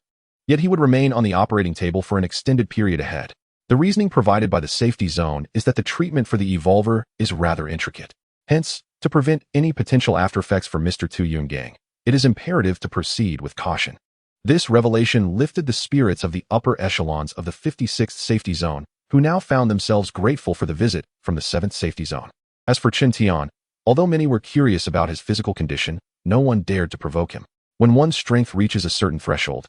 Yet he would remain on the operating table for an extended period ahead. The reasoning provided by the safety zone is that the treatment for the evolver is rather intricate. Hence, to prevent any potential aftereffects for Mr. Tu Yungang, it is imperative to proceed with caution. This revelation lifted the spirits of the upper echelons of the 56th Safety Zone, who now found themselves grateful for the visit from the 7th Safety Zone. As for Chun Tian, although many were curious about his physical condition, no one dared to provoke him. When one's strength reaches a certain threshold,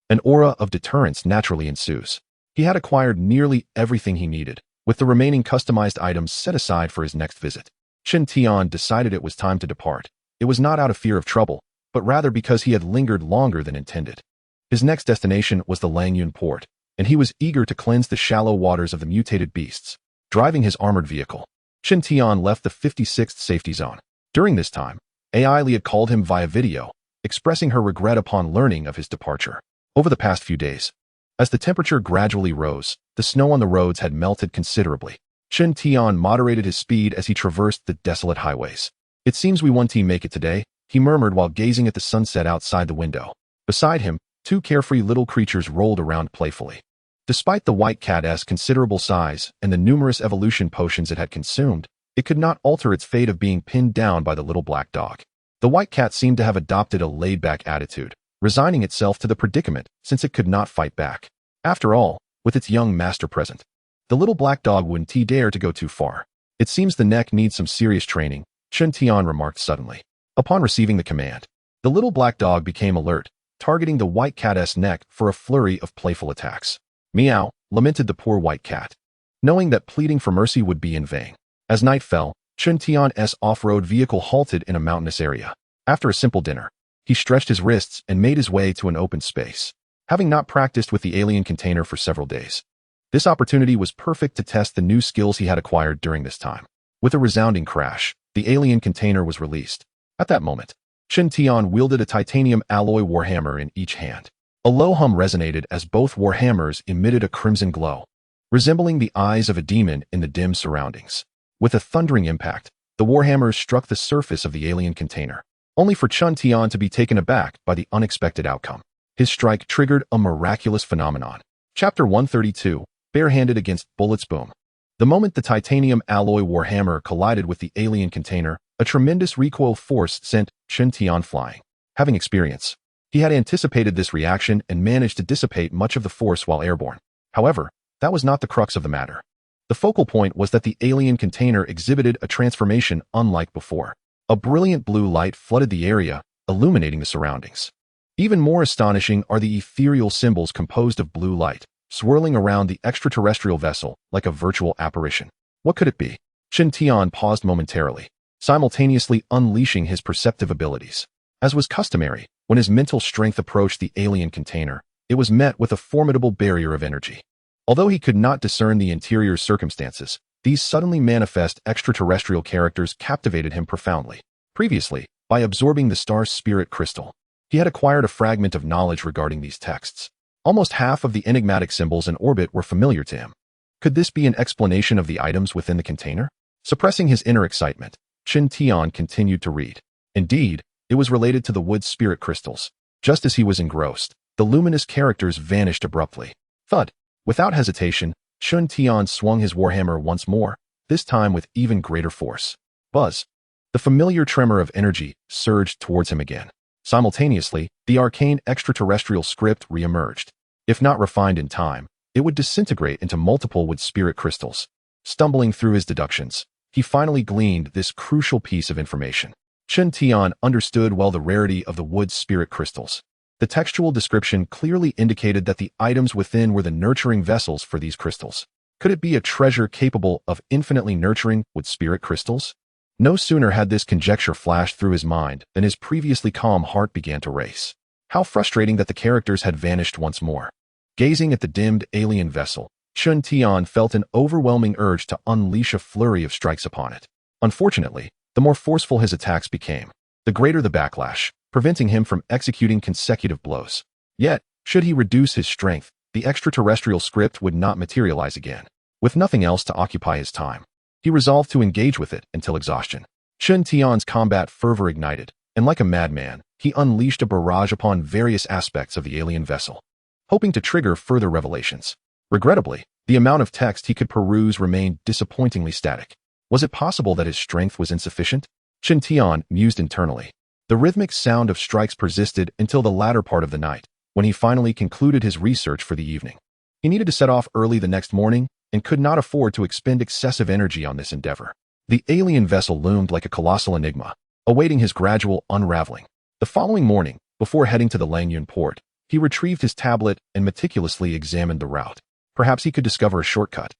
an aura of deterrence naturally ensues. He had acquired nearly everything he needed, with the remaining customized items set aside for his next visit. Chun Tian decided it was time to depart. It was not out of fear of trouble, but rather because he had lingered longer than intended. His next destination was the Langyun port, and he was eager to cleanse the shallow waters of the mutated beasts. Driving his armored vehicle, Chun Tian left the 56th Safety Zone. During this time, Ailey had called him via video, expressing her regret upon learning of his departure. Over the past few days, as the temperature gradually rose, the snow on the roads had melted considerably. Chun Tian moderated his speed as he traversed the desolate highways. It seems we won't make it today, he murmured while gazing at the sunset outside the window. Beside him, two carefree little creatures rolled around playfully. Despite the white cat's considerable size and the numerous evolution potions it had consumed, it could not alter its fate of being pinned down by the little black dog. The white cat seemed to have adopted a laid-back attitude, resigning itself to the predicament since it could not fight back. After all, with its young master present, the little black dog wouldn't dare to go too far. It seems the neck needs some serious training, Chun Tian remarked suddenly. Upon receiving the command, the little black dog became alert, targeting the white cat's neck for a flurry of playful attacks. Meow, lamented the poor white cat, knowing that pleading for mercy would be in vain. As night fell, Chun Tian's off-road vehicle halted in a mountainous area. After a simple dinner, he stretched his wrists and made his way to an open space. Having not practiced with the alien container for several days, this opportunity was perfect to test the new skills he had acquired during this time. With a resounding crash, the alien container was released. At that moment, Chun Tian wielded a titanium alloy warhammer in each hand. A low hum resonated as both warhammers emitted a crimson glow, resembling the eyes of a demon in the dim surroundings. With a thundering impact, the warhammers struck the surface of the alien container, only for Chun Tian to be taken aback by the unexpected outcome. His strike triggered a miraculous phenomenon. Chapter 132, Barehanded Against Bullets. Boom. The moment the titanium alloy warhammer collided with the alien container, a tremendous recoil force sent Chun Tian flying. Having experience, he had anticipated this reaction and managed to dissipate much of the force while airborne. However, that was not the crux of the matter. The focal point was that the alien container exhibited a transformation unlike before. A brilliant blue light flooded the area, illuminating the surroundings. Even more astonishing are the ethereal symbols composed of blue light, swirling around the extraterrestrial vessel like a virtual apparition. What could it be? Chun Tian paused momentarily, simultaneously unleashing his perceptive abilities. As was customary, when his mental strength approached the alien container, it was met with a formidable barrier of energy. Although he could not discern the interior circumstances, these suddenly manifest extraterrestrial characters captivated him profoundly. Previously, by absorbing the star's spirit crystal, he had acquired a fragment of knowledge regarding these texts. Almost half of the enigmatic symbols in orbit were familiar to him. Could this be an explanation of the items within the container? Suppressing his inner excitement, Qin Tian continued to read. Indeed, it was related to the wood spirit crystals. Just as he was engrossed, the luminous characters vanished abruptly. Thud! Without hesitation, Qin Tian swung his warhammer once more, this time with even greater force. Buzz! The familiar tremor of energy surged towards him again. Simultaneously, the arcane extraterrestrial script re-emerged. If not refined in time, it would disintegrate into multiple wood spirit crystals. Stumbling through his deductions, he finally gleaned this crucial piece of information. Qin Tian understood well the rarity of the wood spirit crystals. The textual description clearly indicated that the items within were the nurturing vessels for these crystals. Could it be a treasure capable of infinitely nurturing wood spirit crystals? No sooner had this conjecture flashed through his mind than his previously calm heart began to race. How frustrating that the characters had vanished once more. Gazing at the dimmed alien vessel, Qin Tian felt an overwhelming urge to unleash a flurry of strikes upon it. Unfortunately, the more forceful his attacks became, the greater the backlash, preventing him from executing consecutive blows. Yet, should he reduce his strength, the extraterrestrial script would not materialize again. With nothing else to occupy his time, he resolved to engage with it until exhaustion. Qin Tian's combat fervor ignited, and like a madman, he unleashed a barrage upon various aspects of the alien vessel, hoping to trigger further revelations. Regrettably, the amount of text he could peruse remained disappointingly static. Was it possible that his strength was insufficient? Qin Tian mused internally. The rhythmic sound of strikes persisted until the latter part of the night, when he finally concluded his research for the evening. He needed to set off early the next morning and could not afford to expend excessive energy on this endeavor. The alien vessel loomed like a colossal enigma, awaiting his gradual unraveling. The following morning, before heading to the Langyun port, he retrieved his tablet and meticulously examined the route. Perhaps he could discover a shortcut.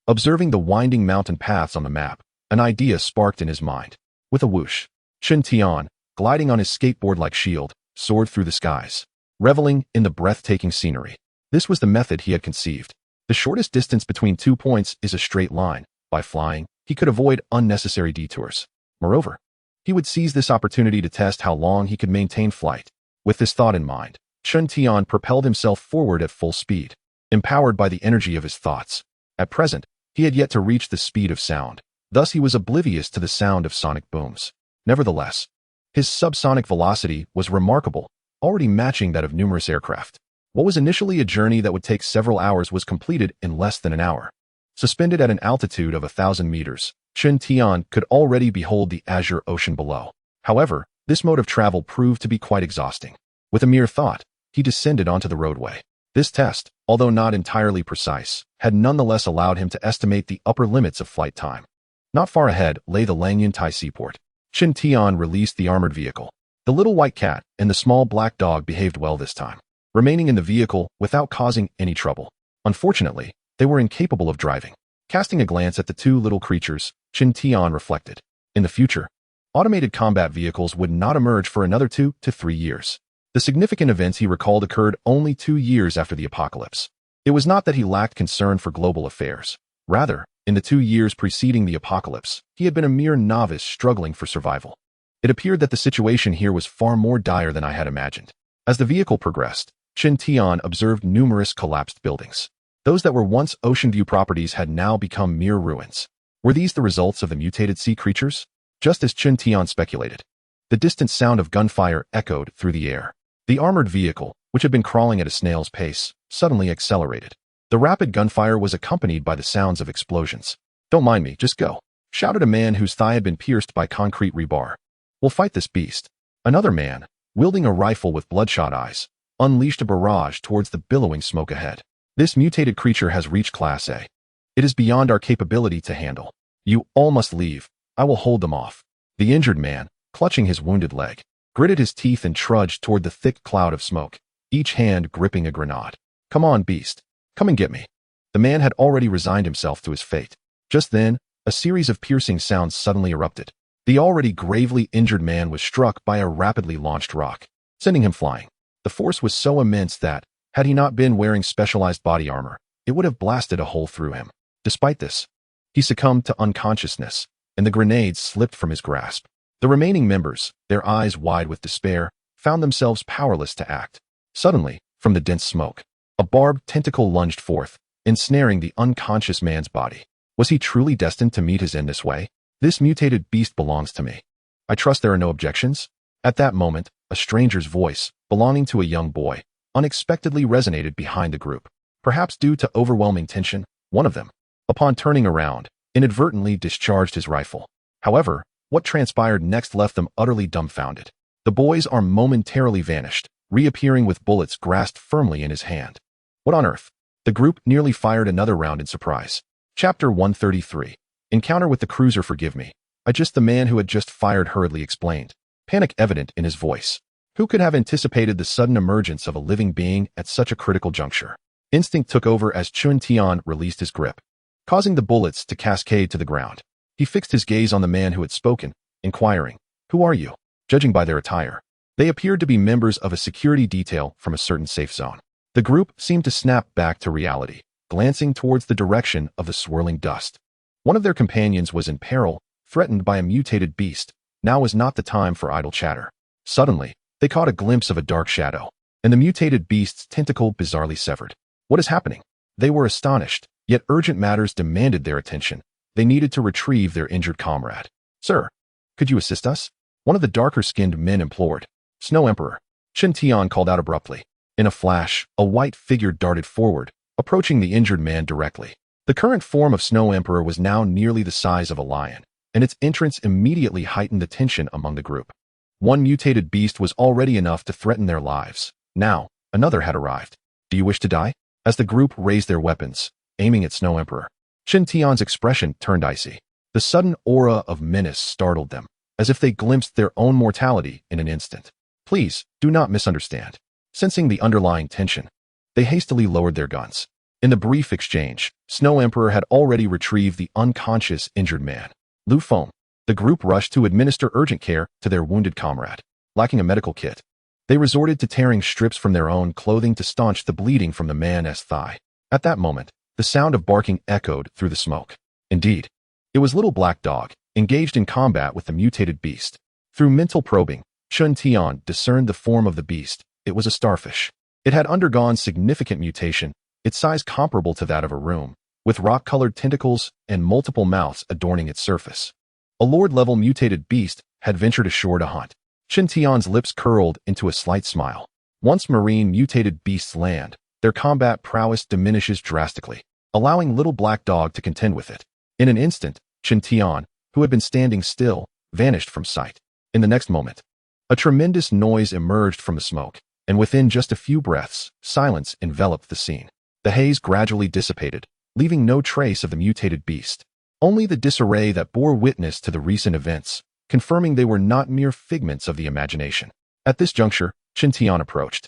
Observing the winding mountain paths on the map, an idea sparked in his mind. With a whoosh, Qin Tian, gliding on his skateboard-like shield, soared through the skies, reveling in the breathtaking scenery. This was the method he had conceived. The shortest distance between 2 points is a straight line. By flying, he could avoid unnecessary detours. Moreover, he would seize this opportunity to test how long he could maintain flight. With this thought in mind, Qin Tian propelled himself forward at full speed, empowered by the energy of his thoughts. At present, he had yet to reach the speed of sound, thus he was oblivious to the sound of sonic booms. Nevertheless, his subsonic velocity was remarkable, already matching that of numerous aircraft. What was initially a journey that would take several hours was completed in less than an hour. Suspended at an altitude of 1,000 meters, Qin Tian could already behold the azure ocean below. However, this mode of travel proved to be quite exhausting. With a mere thought, he descended onto the roadway. This test, although not entirely precise, had nonetheless allowed him to estimate the upper limits of flight time. Not far ahead lay the Langyun Tai seaport. Qin Tian released the armored vehicle. The little white cat and the small black dog behaved well this time, remaining in the vehicle without causing any trouble. Unfortunately, they were incapable of driving. Casting a glance at the two little creatures, Qin Tian reflected. In the future, automated combat vehicles would not emerge for another 2 to 3 years. The significant events he recalled occurred only 2 years after the apocalypse. It was not that he lacked concern for global affairs. Rather, in the 2 years preceding the apocalypse, he had been a mere novice struggling for survival. It appeared that the situation here was far more dire than I had imagined. As the vehicle progressed, Qin Tian observed numerous collapsed buildings. Those that were once Ocean View properties had now become mere ruins. Were these the results of the mutated sea creatures? Just as Qin Tian speculated, the distant sound of gunfire echoed through the air. The armored vehicle, which had been crawling at a snail's pace, suddenly accelerated. The rapid gunfire was accompanied by the sounds of explosions. "Don't mind me, just go," shouted a man whose thigh had been pierced by concrete rebar. "We'll fight this beast." Another man, wielding a rifle with bloodshot eyes, unleashed a barrage towards the billowing smoke ahead. "This mutated creature has reached Class A. It is beyond our capability to handle. You all must leave. I will hold them off." The injured man, clutching his wounded leg, gritted his teeth and trudged toward the thick cloud of smoke, each hand gripping a grenade. "Come on, beast. Come and get me." The man had already resigned himself to his fate. Just then, a series of piercing sounds suddenly erupted. The already gravely injured man was struck by a rapidly launched rock, sending him flying. The force was so immense that, had he not been wearing specialized body armor, it would have blasted a hole through him. Despite this, he succumbed to unconsciousness, and the grenades slipped from his grasp. The remaining members, their eyes wide with despair, found themselves powerless to act. Suddenly, from the dense smoke, a barbed tentacle lunged forth, ensnaring the unconscious man's body. Was he truly destined to meet his end this way? This mutated beast belongs to me. I trust there are no objections? At that moment, a stranger's voice, belonging to a young boy, unexpectedly resonated behind the group. Perhaps due to overwhelming tension, one of them, upon turning around, inadvertently discharged his rifle. However, what transpired next left them utterly dumbfounded. The boy's arm momentarily vanished, reappearing with bullets grasped firmly in his hand. What on earth? The group nearly fired another round in surprise. Chapter 133. Encounter with the cruiser. Forgive me. The man who had just fired hurriedly explained, panic evident in his voice. Who could have anticipated the sudden emergence of a living being at such a critical juncture? Instinct took over as Chun Tian released his grip, causing the bullets to cascade to the ground. He fixed his gaze on the man who had spoken, inquiring, "Who are you?" Judging by their attire, they appeared to be members of a security detail from a certain safe zone. The group seemed to snap back to reality, glancing towards the direction of the swirling dust. One of their companions was in peril, threatened by a mutated beast. Now was not the time for idle chatter. Suddenly, they caught a glimpse of a dark shadow, and the mutated beast's tentacle bizarrely severed. What is happening? They were astonished, yet urgent matters demanded their attention. They needed to retrieve their injured comrade. "Sir, could you assist us?" One of the darker-skinned men implored. "Snow Emperor," Chun Tian called out abruptly. In a flash, a white figure darted forward, approaching the injured man directly. The current form of Snow Emperor was now nearly the size of a lion, and its entrance immediately heightened the tension among the group. One mutated beast was already enough to threaten their lives. Now, another had arrived. "Do you wish to die?" As the group raised their weapons, aiming at Snow Emperor, Chun Tian's expression turned icy. The sudden aura of menace startled them, as if they glimpsed their own mortality in an instant. "Please, do not misunderstand." Sensing the underlying tension, they hastily lowered their guns. In the brief exchange, Snow Emperor had already retrieved the unconscious injured man. Lu Feng. The group rushed to administer urgent care to their wounded comrade. Lacking a medical kit, they resorted to tearing strips from their own clothing to staunch the bleeding from the man's thigh. At that moment, the sound of barking echoed through the smoke. Indeed, it was Little Black Dog, engaged in combat with the mutated beast. Through mental probing, Chun Tian discerned the form of the beast. It was a starfish. It had undergone significant mutation, its size comparable to that of a room, with rock-colored tentacles and multiple mouths adorning its surface. A Lord-level mutated beast had ventured ashore to hunt. Chun Tian's lips curled into a slight smile. Once marine mutated beasts land, their combat prowess diminishes drastically, allowing Little Black Dog to contend with it. In an instant, Chun Tian, who had been standing still, vanished from sight. In the next moment, a tremendous noise emerged from the smoke, and within just a few breaths, silence enveloped the scene. The haze gradually dissipated, leaving no trace of the mutated beast. Only the disarray that bore witness to the recent events, confirming they were not mere figments of the imagination. At this juncture, Chun Tian approached.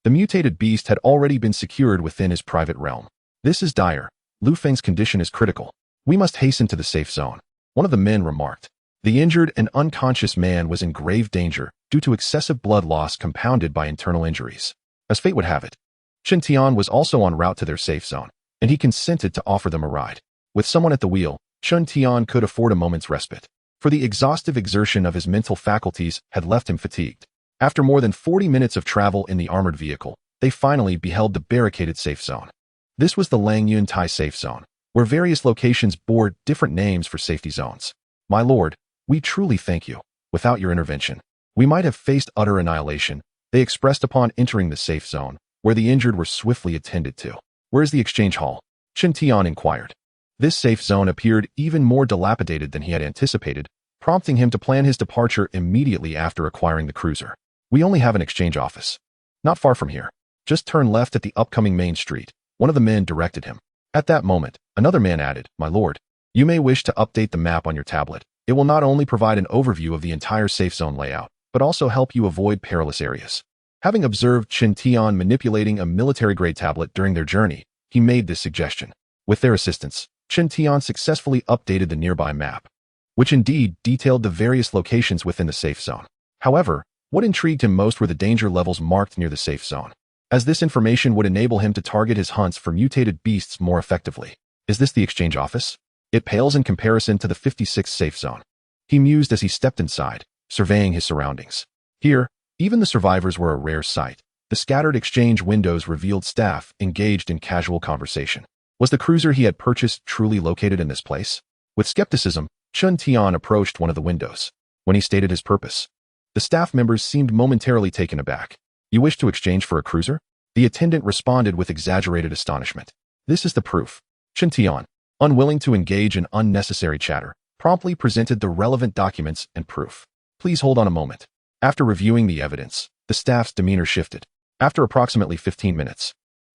The mutated beast had already been secured within his private realm. "This is dire. Lu Feng's condition is critical. We must hasten to the safe zone," one of the men remarked. The injured and unconscious man was in grave danger due to excessive blood loss compounded by internal injuries. As fate would have it, Chun Tian was also en route to their safe zone, and he consented to offer them a ride. With someone at the wheel, Chun Tian could afford a moment's respite, for the exhaustive exertion of his mental faculties had left him fatigued. After more than 40 minutes of travel in the armored vehicle, they finally beheld the barricaded safe zone. This was the Langyun Tai safe zone, where various locations bore different names for safety zones. "My lord, we truly thank you. Without your intervention, we might have faced utter annihilation," they expressed upon entering the safe zone, where the injured were swiftly attended to. "Where is the exchange hall?" Chun Tian inquired. This safe zone appeared even more dilapidated than he had anticipated, prompting him to plan his departure immediately after acquiring the cruiser. "We only have an exchange office. Not far from here. Just turn left at the upcoming main street," one of the men directed him. At that moment, another man added, "My lord, you may wish to update the map on your tablet. It will not only provide an overview of the entire safe zone layout, but also help you avoid perilous areas." Having observed Chun Tian manipulating a military-grade tablet during their journey, he made this suggestion. With their assistance, Chun Tian successfully updated the nearby map, which indeed detailed the various locations within the safe zone. However, what intrigued him most were the danger levels marked near the safe zone, as this information would enable him to target his hunts for mutated beasts more effectively. "Is this the exchange office? It pales in comparison to the 56th safe zone," he mused as he stepped inside, surveying his surroundings. Here, even the survivors were a rare sight. The scattered exchange windows revealed staff engaged in casual conversation. Was the cruiser he had purchased truly located in this place? With skepticism, Chun Tian approached one of the windows. When he stated his purpose, the staff members seemed momentarily taken aback. You wish to exchange for a cruiser? The attendant responded with exaggerated astonishment. This is the proof. Chun Tian, unwilling to engage in unnecessary chatter, promptly presented the relevant documents and proof. Please hold on a moment. After reviewing the evidence, the staff's demeanor shifted. After approximately 15 minutes,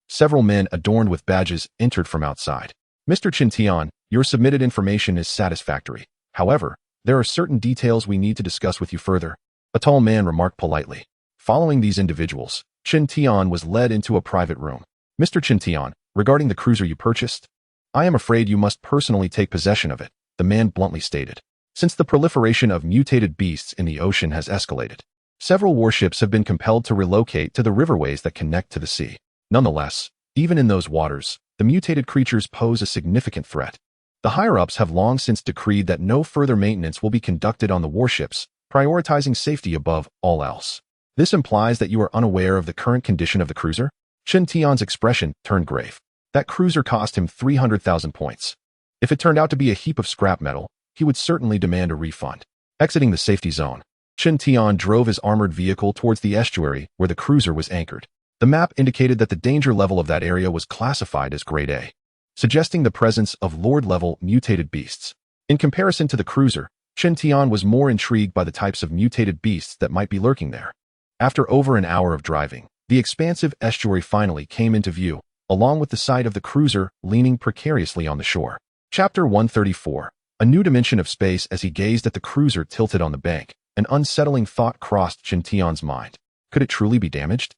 several men adorned with badges entered from outside. Mr. Chun Tian, your submitted information is satisfactory. However, there are certain details we need to discuss with you further, a tall man remarked politely. Following these individuals, Chun Tian was led into a private room. Mr. Chun Tian, regarding the cruiser you purchased, I am afraid you must personally take possession of it, the man bluntly stated. Since the proliferation of mutated beasts in the ocean has escalated, several warships have been compelled to relocate to the riverways that connect to the sea. Nonetheless, even in those waters, the mutated creatures pose a significant threat. The higher-ups have long since decreed that no further maintenance will be conducted on the warships, prioritizing safety above all else. This implies that you are unaware of the current condition of the cruiser? Chun Tian's expression turned grave. That cruiser cost him 300,000 points. If it turned out to be a heap of scrap metal, he would certainly demand a refund. Exiting the safety zone, Chun Tian drove his armored vehicle towards the estuary where the cruiser was anchored. The map indicated that the danger level of that area was classified as Grade A, suggesting the presence of Lord-level mutated beasts. In comparison to the cruiser, Chun Tian was more intrigued by the types of mutated beasts that might be lurking there. After over an hour of driving, the expansive estuary finally came into view, along with the sight of the cruiser leaning precariously on the shore. Chapter 134. A new dimension of space. As he gazed at the cruiser tilted on the bank, an unsettling thought crossed Chun Tian's mind. Could it truly be damaged?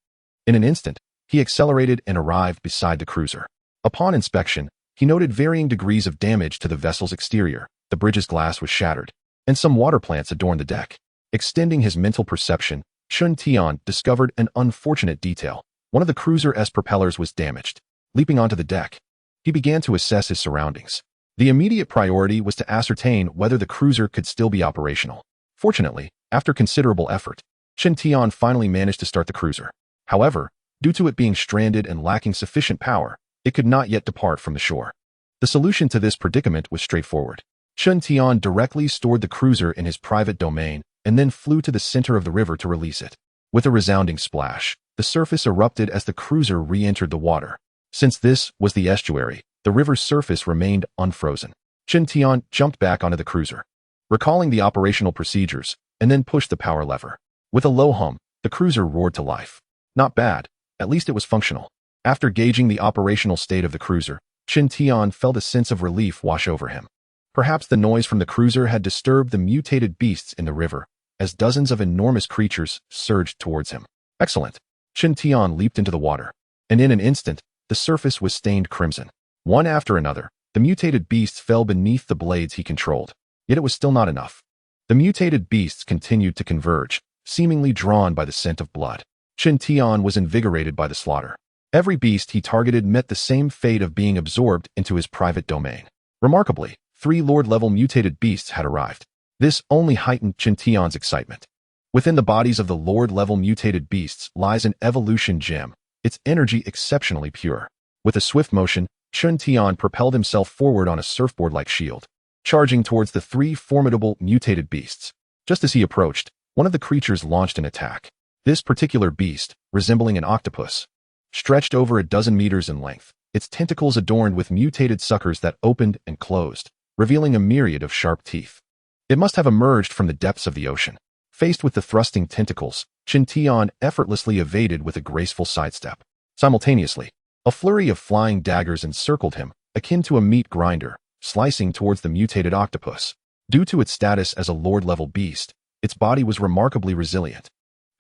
In an instant, he accelerated and arrived beside the cruiser. Upon inspection, he noted varying degrees of damage to the vessel's exterior. The bridge's glass was shattered, and some water plants adorned the deck. Extending his mental perception, Chun Tian discovered an unfortunate detail. One of the cruiser's propellers was damaged. Leaping onto the deck, he began to assess his surroundings. The immediate priority was to ascertain whether the cruiser could still be operational. Fortunately, after considerable effort, Chun Tian finally managed to start the cruiser. However, due to it being stranded and lacking sufficient power, it could not yet depart from the shore. The solution to this predicament was straightforward. Chun Tian directly stored the cruiser in his private domain and then flew to the center of the river to release it. With a resounding splash, the surface erupted as the cruiser re-entered the water. Since this was the estuary, the river's surface remained unfrozen. Chun Tian jumped back onto the cruiser, recalling the operational procedures, and then pushed the power lever. With a low hum, the cruiser roared to life. Not bad, at least it was functional. After gauging the operational state of the cruiser, Chun Tian felt a sense of relief wash over him. Perhaps the noise from the cruiser had disturbed the mutated beasts in the river, as dozens of enormous creatures surged towards him. Excellent. Chun Tian leaped into the water, and in an instant, the surface was stained crimson. One after another, the mutated beasts fell beneath the blades he controlled. Yet it was still not enough. The mutated beasts continued to converge, seemingly drawn by the scent of blood. Chun Tian was invigorated by the slaughter. Every beast he targeted met the same fate of being absorbed into his private domain. Remarkably, 3 Lord-level mutated beasts had arrived. This only heightened Chun Tian's excitement. Within the bodies of the Lord-level mutated beasts lies an evolution gem, its energy exceptionally pure. With a swift motion, Chun Tian propelled himself forward on a surfboard-like shield, charging towards the 3 formidable mutated beasts. Just as he approached, one of the creatures launched an attack. This particular beast, resembling an octopus, stretched over a dozen meters in length, its tentacles adorned with mutated suckers that opened and closed, revealing a myriad of sharp teeth. It must have emerged from the depths of the ocean. Faced with the thrusting tentacles, Chun Tian effortlessly evaded with a graceful sidestep. Simultaneously, a flurry of flying daggers encircled him, akin to a meat grinder, slicing towards the mutated octopus. Due to its status as a Lord-level beast, its body was remarkably resilient,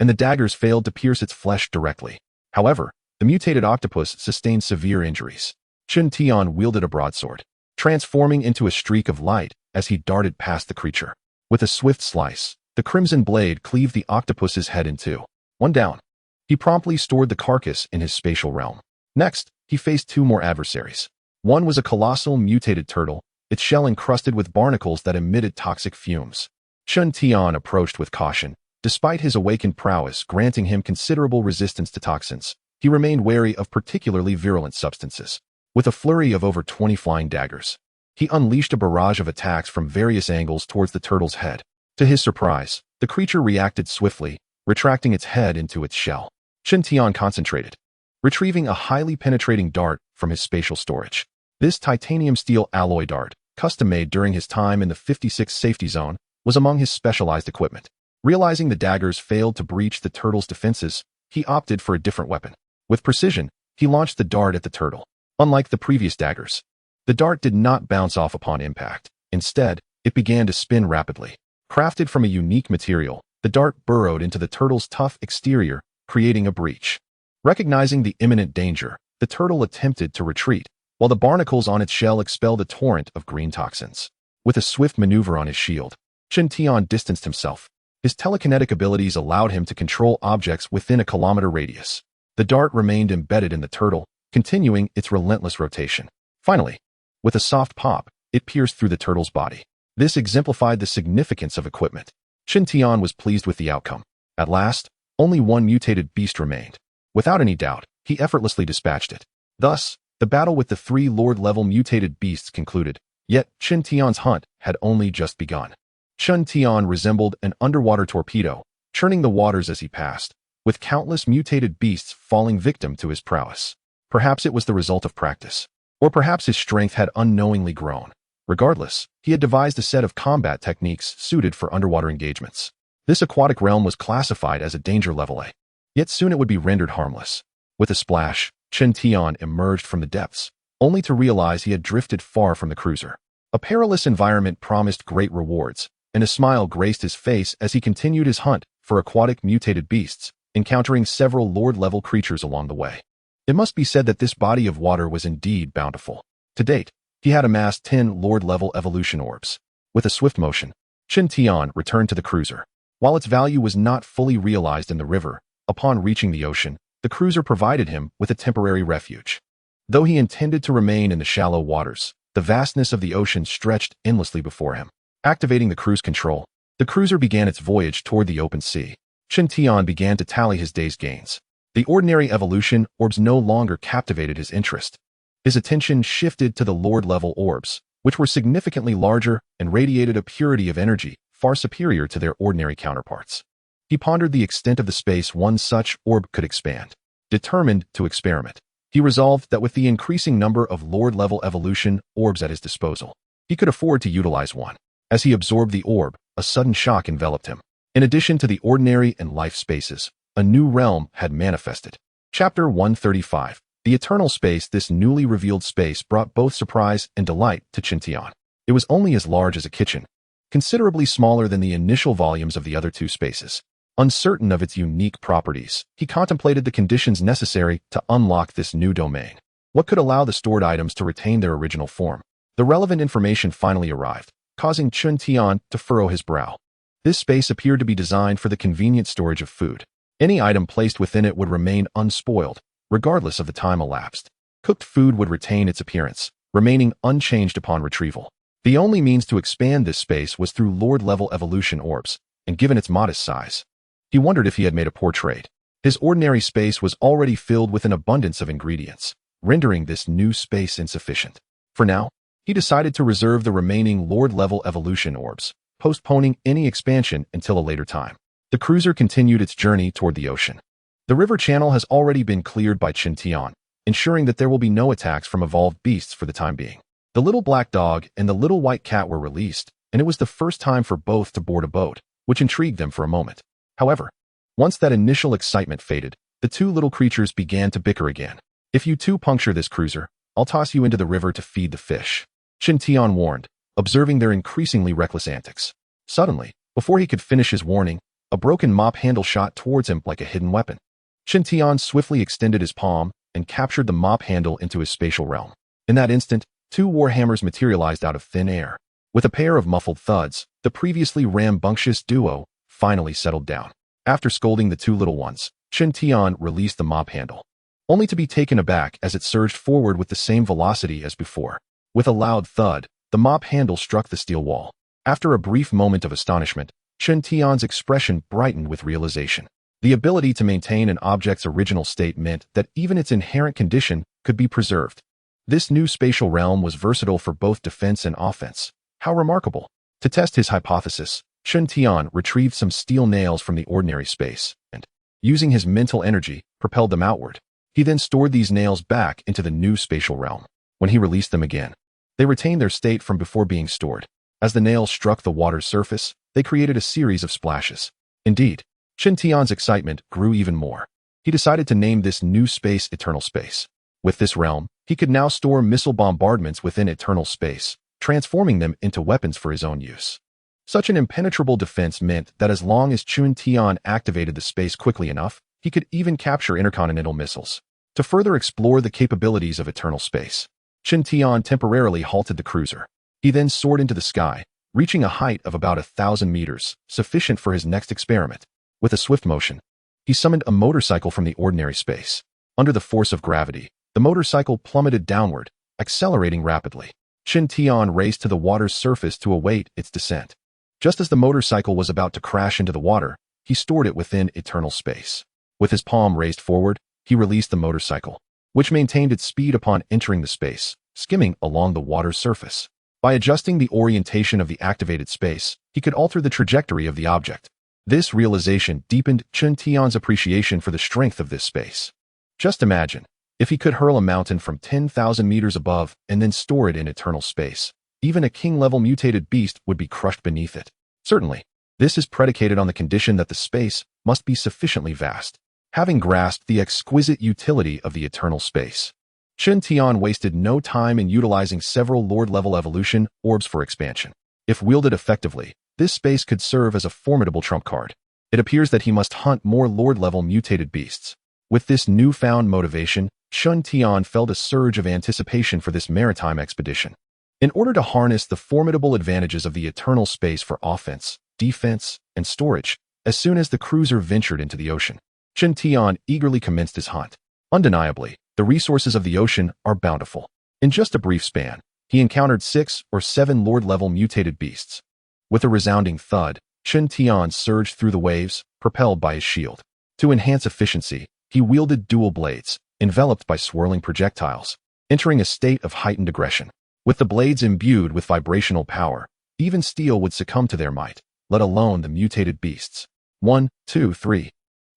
and the daggers failed to pierce its flesh directly. However, the mutated octopus sustained severe injuries. Chun Tian wielded a broadsword, transforming into a streak of light as he darted past the creature. With a swift slice, the crimson blade cleaved the octopus's head in two. One down. He promptly stored the carcass in his spatial realm. Next, he faced 2 more adversaries. One was a colossal mutated turtle, its shell encrusted with barnacles that emitted toxic fumes. Chun Tian approached with caution. Despite his awakened prowess granting him considerable resistance to toxins, he remained wary of particularly virulent substances. With a flurry of over 20 flying daggers, he unleashed a barrage of attacks from various angles towards the turtle's head. To his surprise, the creature reacted swiftly, retracting its head into its shell. Chen Tian concentrated, retrieving a highly penetrating dart from his spatial storage. This titanium steel alloy dart, custom-made during his time in the 56 safety zone, was among his specialized equipment. Realizing the daggers failed to breach the turtle's defenses, he opted for a different weapon. With precision, he launched the dart at the turtle. Unlike the previous daggers, the dart did not bounce off upon impact. Instead, it began to spin rapidly. Crafted from a unique material, the dart burrowed into the turtle's tough exterior, creating a breach. Recognizing the imminent danger, the turtle attempted to retreat, while the barnacles on its shell expelled a torrent of green toxins. With a swift maneuver on his shield, Chen Tian distanced himself. His telekinetic abilities allowed him to control objects within a kilometer radius. The dart remained embedded in the turtle, continuing its relentless rotation. Finally, with a soft pop, it pierced through the turtle's body. This exemplified the significance of equipment. Chen Tian was pleased with the outcome. At last, only one mutated beast remained. Without any doubt, he effortlessly dispatched it. Thus, the battle with the 3 Lord-level mutated beasts concluded. Yet, Chen Tian's hunt had only just begun. Chen Tian resembled an underwater torpedo, churning the waters as he passed, with countless mutated beasts falling victim to his prowess. Perhaps it was the result of practice, or perhaps his strength had unknowingly grown. Regardless, he had devised a set of combat techniques suited for underwater engagements. This aquatic realm was classified as a danger level A, yet soon it would be rendered harmless. With a splash, Chen Tian emerged from the depths, only to realize he had drifted far from the cruiser. A perilous environment promised great rewards, and a smile graced his face as he continued his hunt for aquatic mutated beasts, encountering several Lord-level creatures along the way. It must be said that this body of water was indeed bountiful. To date, he had amassed 10 Lord-level evolution orbs. With a swift motion, Chen Tian returned to the cruiser. While its value was not fully realized in the river, upon reaching the ocean, the cruiser provided him with a temporary refuge. Though he intended to remain in the shallow waters, the vastness of the ocean stretched endlessly before him. Activating the cruise control, the cruiser began its voyage toward the open sea. Chen Tian began to tally his day's gains. The ordinary evolution orbs no longer captivated his interest. His attention shifted to the Lord-level orbs, which were significantly larger and radiated a purity of energy far superior to their ordinary counterparts. He pondered the extent of the space one such orb could expand. Determined to experiment, he resolved that with the increasing number of Lord-level evolution orbs at his disposal, he could afford to utilize one. As he absorbed the orb, a sudden shock enveloped him. In addition to the ordinary and life spaces, a new realm had manifested. Chapter 135. The Eternal Space. This newly revealed space brought both surprise and delight to Chen Tian. It was only as large as a kitchen, considerably smaller than the initial volumes of the other 2 spaces. Uncertain of its unique properties, he contemplated the conditions necessary to unlock this new domain. What could allow the stored items to retain their original form? The relevant information finally arrived, causing Chen Tian to furrow his brow. This space appeared to be designed for the convenient storage of food. Any item placed within it would remain unspoiled, regardless of the time elapsed. Cooked food would retain its appearance, remaining unchanged upon retrieval. The only means to expand this space was through Lord-level evolution orbs, and given its modest size, he wondered if he had made a poor trade. His ordinary space was already filled with an abundance of ingredients, rendering this new space insufficient. For now, he decided to reserve the remaining Lord-level evolution orbs, postponing any expansion until a later time. The cruiser continued its journey toward the ocean. The river channel has already been cleared by Chen Tian, ensuring that there will be no attacks from evolved beasts for the time being. The little black dog and the little white cat were released, and it was the first time for both to board a boat, which intrigued them for a moment. However, once that initial excitement faded, the 2 little creatures began to bicker again. If you 2 puncture this cruiser, I'll toss you into the river to feed the fish, Chen Tian warned, observing their increasingly reckless antics. Suddenly, before he could finish his warning, a broken mop handle shot towards him like a hidden weapon. Chen Tian swiftly extended his palm and captured the mop handle into his spatial realm. In that instant, 2 warhammers materialized out of thin air. With a pair of muffled thuds, the previously rambunctious duo finally settled down. After scolding the 2 little ones, Chen Tian released the mop handle, only to be taken aback as it surged forward with the same velocity as before. With a loud thud, the mop handle struck the steel wall. After a brief moment of astonishment, Chen Tian's expression brightened with realization. The ability to maintain an object's original state meant that even its inherent condition could be preserved. This new spatial realm was versatile for both defense and offense. How remarkable! To test his hypothesis, Chun Tian retrieved some steel nails from the ordinary space and, using his mental energy, propelled them outward. He then stored these nails back into the new spatial realm. When he released them again, they retained their state from before being stored. As the nails struck the water's surface, they created a series of splashes. Indeed, Chun Tian's excitement grew even more. He decided to name this new space Eternal Space. With this realm, he could now store missile bombardments within eternal space, transforming them into weapons for his own use. Such an impenetrable defense meant that as long as Chun Tian activated the space quickly enough, he could even capture intercontinental missiles. To further explore the capabilities of eternal space, Chun Tian temporarily halted the cruiser. He then soared into the sky, reaching a height of about 1,000 meters, sufficient for his next experiment. With a swift motion, he summoned a motorcycle from the ordinary space. Under the force of gravity, the motorcycle plummeted downward, accelerating rapidly. Chun Tian raced to the water's surface to await its descent. Just as the motorcycle was about to crash into the water, he stored it within eternal space. With his palm raised forward, he released the motorcycle, which maintained its speed upon entering the space, skimming along the water's surface. By adjusting the orientation of the activated space, he could alter the trajectory of the object. This realization deepened Chun Tian's appreciation for the strength of this space. Just imagine, if he could hurl a mountain from 10,000 meters above and then store it in eternal space, even a king-level mutated beast would be crushed beneath it. Certainly, this is predicated on the condition that the space must be sufficiently vast. Having grasped the exquisite utility of the eternal space, Chun Tian wasted no time in utilizing several Lord-level evolution orbs for expansion. If wielded effectively, this space could serve as a formidable trump card. It appears that he must hunt more Lord-level mutated beasts. With this newfound motivation, Chun Tian felt a surge of anticipation for this maritime expedition. In order to harness the formidable advantages of the eternal space for offense, defense, and storage, as soon as the cruiser ventured into the ocean, Chun Tian eagerly commenced his hunt. Undeniably, the resources of the ocean are bountiful. In just a brief span, he encountered 6 or 7 Lord-level mutated beasts. With a resounding thud, Chun Tian surged through the waves, propelled by his shield. To enhance efficiency, he wielded dual blades, enveloped by swirling projectiles, entering a state of heightened aggression. With the blades imbued with vibrational power, even steel would succumb to their might, let alone the mutated beasts. 1, 2, 3.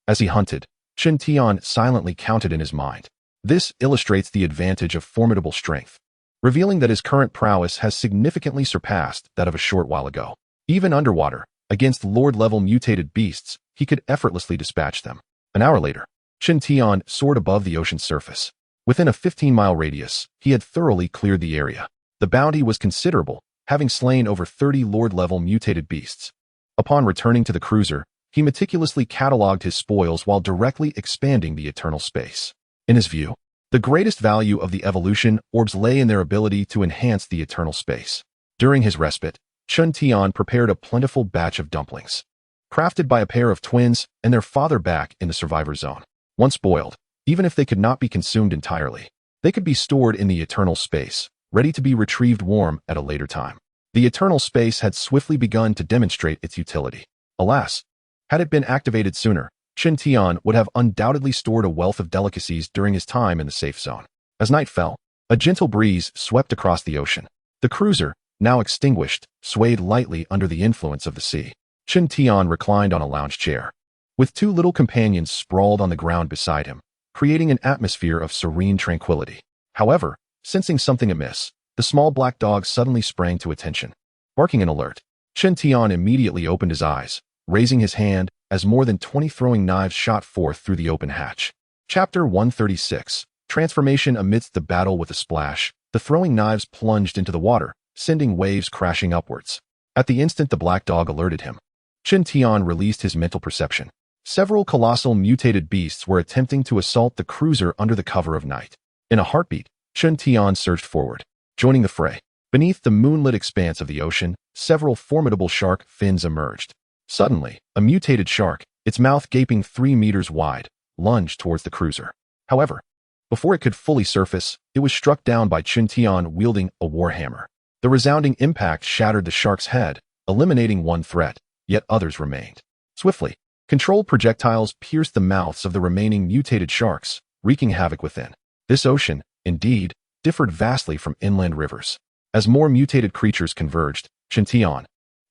As he hunted, Chun Tian silently counted in his mind. This illustrates the advantage of formidable strength, revealing that his current prowess has significantly surpassed that of a short while ago. Even underwater, against Lord-level mutated beasts, he could effortlessly dispatch them. An hour later, Chun Tian soared above the ocean's surface. Within a 15-mile radius, he had thoroughly cleared the area. The bounty was considerable, having slain over 30 Lord-level mutated beasts. Upon returning to the cruiser, he meticulously catalogued his spoils while directly expanding the eternal space. In his view, the greatest value of the evolution orbs lay in their ability to enhance the eternal space. During his respite, Chun Tian prepared a plentiful batch of dumplings, crafted by a pair of twins and their father back in the survivor zone. Once boiled, even if they could not be consumed entirely, they could be stored in the eternal space, ready to be retrieved warm at a later time. The eternal space had swiftly begun to demonstrate its utility. Alas, had it been activated sooner, Chun Tian would have undoubtedly stored a wealth of delicacies during his time in the safe zone. As night fell, a gentle breeze swept across the ocean. The cruiser, now extinguished, swayed lightly under the influence of the sea. Chun Tian reclined on a lounge chair, with 2 little companions sprawled on the ground beside him, creating an atmosphere of serene tranquility. However, sensing something amiss, the small black dog suddenly sprang to attention. Barking an alert, Chun Tian immediately opened his eyes, raising his hand as more than 20 throwing knives shot forth through the open hatch. Chapter 136. Transformation. Amidst the battle with a splash, the throwing knives plunged into the water, sending waves crashing upwards. At the instant the black dog alerted him, Chun Tian released his mental perception. Several colossal mutated beasts were attempting to assault the cruiser under the cover of night. In a heartbeat, Chun Tian surged forward, joining the fray. Beneath the moonlit expanse of the ocean, several formidable shark fins emerged. Suddenly, a mutated shark, its mouth gaping 3 meters wide, lunged towards the cruiser. However, before it could fully surface, it was struck down by Chun Tian wielding a warhammer. The resounding impact shattered the shark's head, eliminating one threat, yet others remained. Swiftly, controlled projectiles pierced the mouths of the remaining mutated sharks, wreaking havoc within. This ocean, indeed, differed vastly from inland rivers. As more mutated creatures converged, Shintian,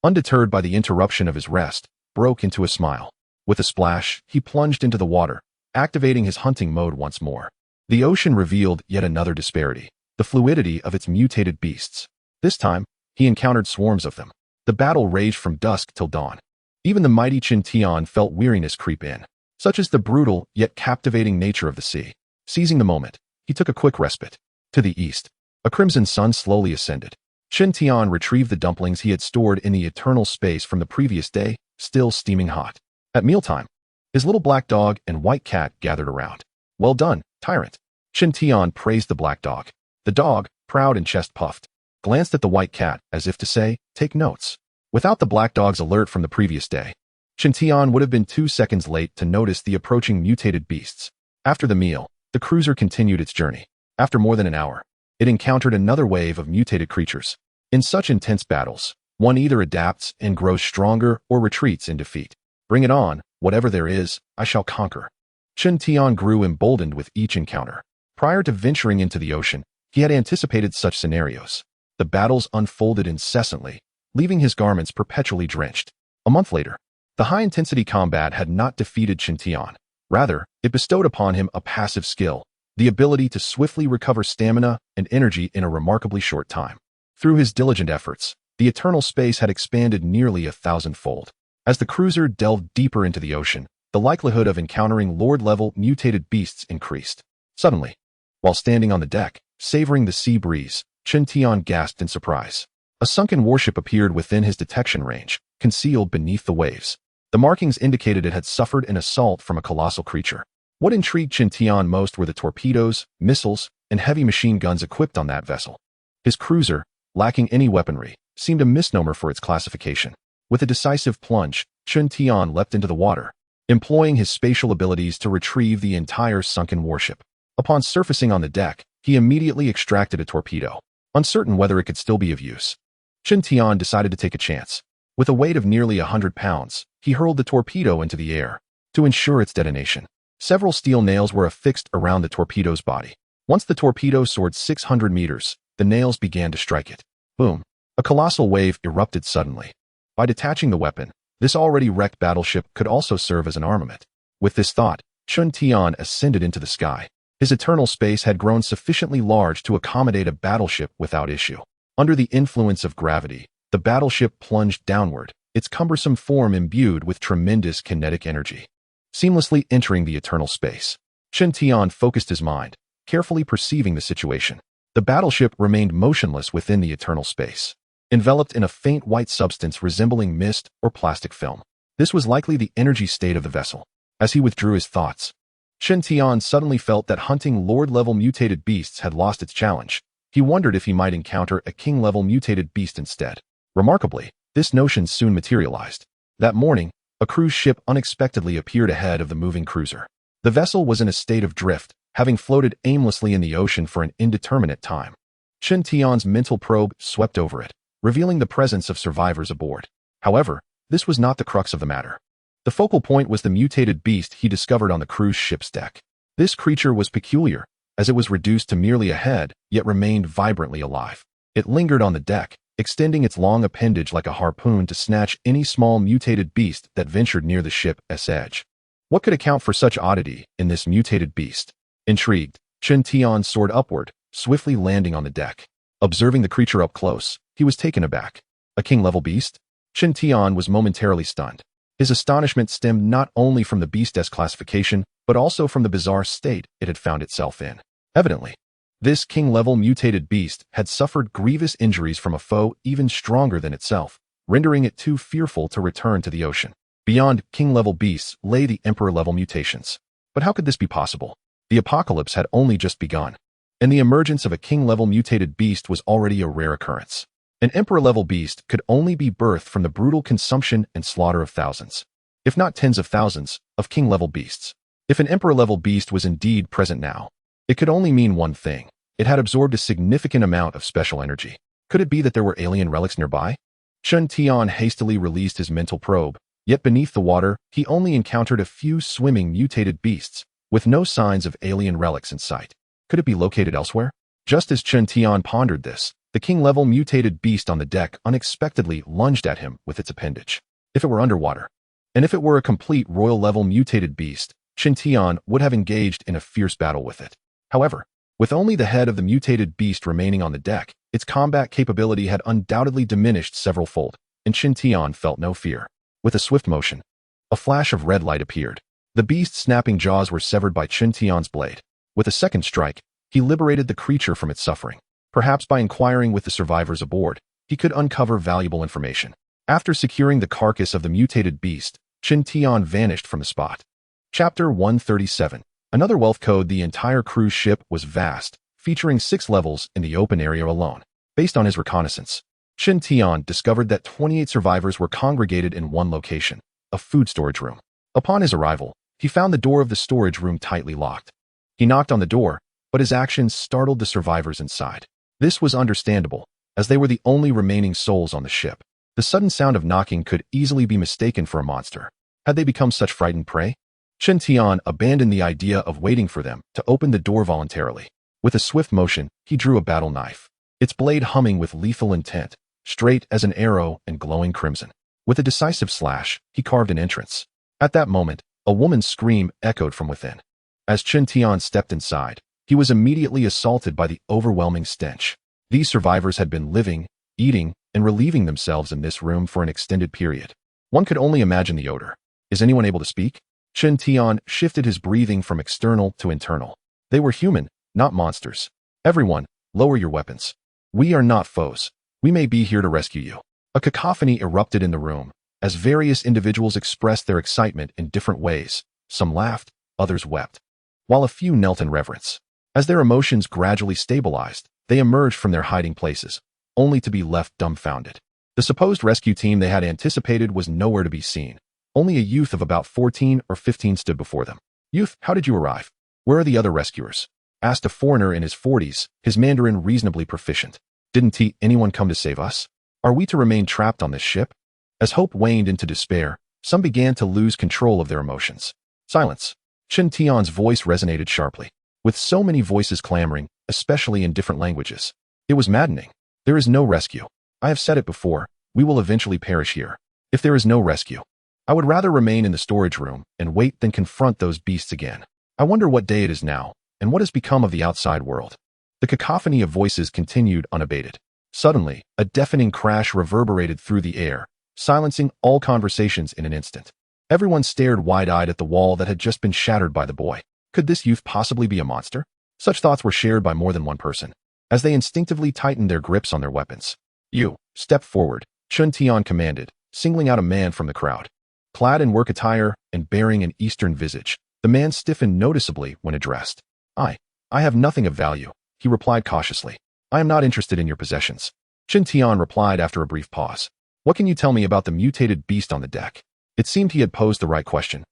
undeterred by the interruption of his rest, broke into a smile. With a splash, he plunged into the water, activating his hunting mode once more. The ocean revealed yet another disparity, the fluidity of its mutated beasts. This time, he encountered swarms of them. The battle raged from dusk till dawn. Even the mighty Shintian felt weariness creep in. Such is the brutal yet captivating nature of the sea. Seizing the moment, he took a quick respite. To the east, a crimson sun slowly ascended. Shintian retrieved the dumplings he had stored in the eternal space from the previous day, still steaming hot. At mealtime, his little black dog and white cat gathered around. "Well done, tyrant." Shintian praised the black dog. The dog, proud and chest-puffed, glanced at the white cat as if to say, "Take notes." Without the black dog's alert from the previous day, Shintian would have been 2 seconds late to notice the approaching mutated beasts. After the meal, the cruiser continued its journey. After more than an hour, it encountered another wave of mutated creatures. In such intense battles, one either adapts and grows stronger or retreats in defeat. "Bring it on, whatever there is, I shall conquer." Shintian grew emboldened with each encounter. Prior to venturing into the ocean, he had anticipated such scenarios. The battles unfolded incessantly, leaving his garments perpetually drenched. A month later, the high-intensity combat had not defeated Shintian. Rather, it bestowed upon him a passive skill, the ability to swiftly recover stamina and energy in a remarkably short time. Through his diligent efforts, the eternal space had expanded nearly 1,000-fold. As the cruiser delved deeper into the ocean, the likelihood of encountering Lord-level mutated beasts increased. Suddenly, while standing on the deck, savoring the sea breeze, Shintian gasped in surprise. A sunken warship appeared within his detection range, concealed beneath the waves. The markings indicated it had suffered an assault from a colossal creature. What intrigued Shintian most were the torpedoes, missiles, and heavy machine guns equipped on that vessel. His cruiser, lacking any weaponry, seemed a misnomer for its classification. With a decisive plunge, Shintian leapt into the water, employing his spatial abilities to retrieve the entire sunken warship. Upon surfacing on the deck, he immediately extracted a torpedo, uncertain whether it could still be of use. Shintian decided to take a chance. With a weight of nearly 100 pounds, he hurled the torpedo into the air. To ensure its detonation, several steel nails were affixed around the torpedo's body. Once the torpedo soared 600 meters, the nails began to strike it. Boom! A colossal wave erupted suddenly. By detaching the weapon, this already wrecked battleship could also serve as an armament. With this thought, Shintian ascended into the sky. His eternal space had grown sufficiently large to accommodate a battleship without issue. Under the influence of gravity, the battleship plunged downward, its cumbersome form imbued with tremendous kinetic energy. Seamlessly entering the eternal space, Shintian focused his mind, carefully perceiving the situation. The battleship remained motionless within the eternal space, enveloped in a faint white substance resembling mist or plastic film. This was likely the energy state of the vessel. As he withdrew his thoughts, Shintian suddenly felt that hunting Lord-level mutated beasts had lost its challenge. He wondered if he might encounter a King-level mutated beast instead. Remarkably, this notion soon materialized. That morning, a cruise ship unexpectedly appeared ahead of the moving cruiser. The vessel was in a state of drift, having floated aimlessly in the ocean for an indeterminate time. Shintian's mental probe swept over it, revealing the presence of survivors aboard. However, this was not the crux of the matter. The focal point was the mutated beast he discovered on the cruise ship's deck. This creature was peculiar, as it was reduced to merely a head, yet remained vibrantly alive. It lingered on the deck, extending its long appendage like a harpoon to snatch any small mutated beast that ventured near the ship's edge. What could account for such oddity in this mutated beast? Intrigued, Shintian soared upward, swiftly landing on the deck. Observing the creature up close, he was taken aback. A king-level beast? Shintian was momentarily stunned. His astonishment stemmed not only from the beast's classification, but also from the bizarre state it had found itself in. Evidently, this king-level mutated beast had suffered grievous injuries from a foe even stronger than itself, rendering it too fearful to return to the ocean. Beyond king-level beasts lay the emperor-level mutations. But how could this be possible? The apocalypse had only just begun, and the emergence of a king-level mutated beast was already a rare occurrence. An emperor-level beast could only be birthed from the brutal consumption and slaughter of thousands, if not tens of thousands, of king-level beasts. If an emperor-level beast was indeed present now, it could only mean one thing. It had absorbed a significant amount of special energy. Could it be that there were alien relics nearby? Shintian hastily released his mental probe, yet beneath the water, he only encountered a few swimming mutated beasts, with no signs of alien relics in sight. Could it be located elsewhere? Just as Chen Tian pondered this, the king-level mutated beast on the deck unexpectedly lunged at him with its appendage. If it were underwater, and if it were a complete royal-level mutated beast, Chen Tian would have engaged in a fierce battle with it. However, with only the head of the mutated beast remaining on the deck, its combat capability had undoubtedly diminished several-fold, and Chen Tian felt no fear. With a swift motion, a flash of red light appeared. The beast's snapping jaws were severed by Chen Tian's blade. With a second strike, he liberated the creature from its suffering. Perhaps by inquiring with the survivors aboard, he could uncover valuable information. After securing the carcass of the mutated beast, Chen Tian vanished from the spot. Chapter 137. Another wealth code. The entire cruise ship was vast, featuring 6 levels in the open area alone. Based on his reconnaissance, Chen Tian discovered that 28 survivors were congregated in one location, a food storage room. Upon his arrival, he found the door of the storage room tightly locked. He knocked on the door, but his actions startled the survivors inside. This was understandable, as they were the only remaining souls on the ship. The sudden sound of knocking could easily be mistaken for a monster. Had they become such frightened prey? Chen Tian abandoned the idea of waiting for them to open the door voluntarily. With a swift motion, he drew a battle knife, its blade humming with lethal intent, straight as an arrow and glowing crimson. With a decisive slash, he carved an entrance. At that moment, a woman's scream echoed from within. As Chen Tian stepped inside, he was immediately assaulted by the overwhelming stench. These survivors had been living, eating, and relieving themselves in this room for an extended period. One could only imagine the odor. Is anyone able to speak? Chen Tian shifted his breathing from external to internal. They were human, not monsters. Everyone, lower your weapons. We are not foes. We may be here to rescue you. A cacophony erupted in the room, as various individuals expressed their excitement in different ways. Some laughed, others wept, while a few knelt in reverence. As their emotions gradually stabilized, they emerged from their hiding places, only to be left dumbfounded. The supposed rescue team they had anticipated was nowhere to be seen. Only a youth of about 14 or 15 stood before them. "Youth, how did you arrive? Where are the other rescuers?" asked a foreigner in his 40s, his Mandarin reasonably proficient. "Didn't anyone come to save us? Are we to remain trapped on this ship?" As hope waned into despair, some began to lose control of their emotions. Silence. Chen Tian's voice resonated sharply. With so many voices clamoring, especially in different languages, it was maddening. There is no rescue. I have said it before, we will eventually perish here. If there is no rescue, I would rather remain in the storage room and wait than confront those beasts again. I wonder what day it is now, and what has become of the outside world. The cacophony of voices continued unabated. Suddenly, a deafening crash reverberated through the air, silencing all conversations in an instant. Everyone stared wide-eyed at the wall that had just been shattered by the boy. Could this youth possibly be a monster? Such thoughts were shared by more than one person, as they instinctively tightened their grips on their weapons. "You, step forward," Chen Tian commanded, singling out a man from the crowd. Clad in work attire and bearing an Eastern visage, the man stiffened noticeably when addressed. I have nothing of value," he replied cautiously. "I am not interested in your possessions." Chen Tian replied after a brief pause. "What can you tell me about the mutated beast on the deck?" It seemed he had posed the right question,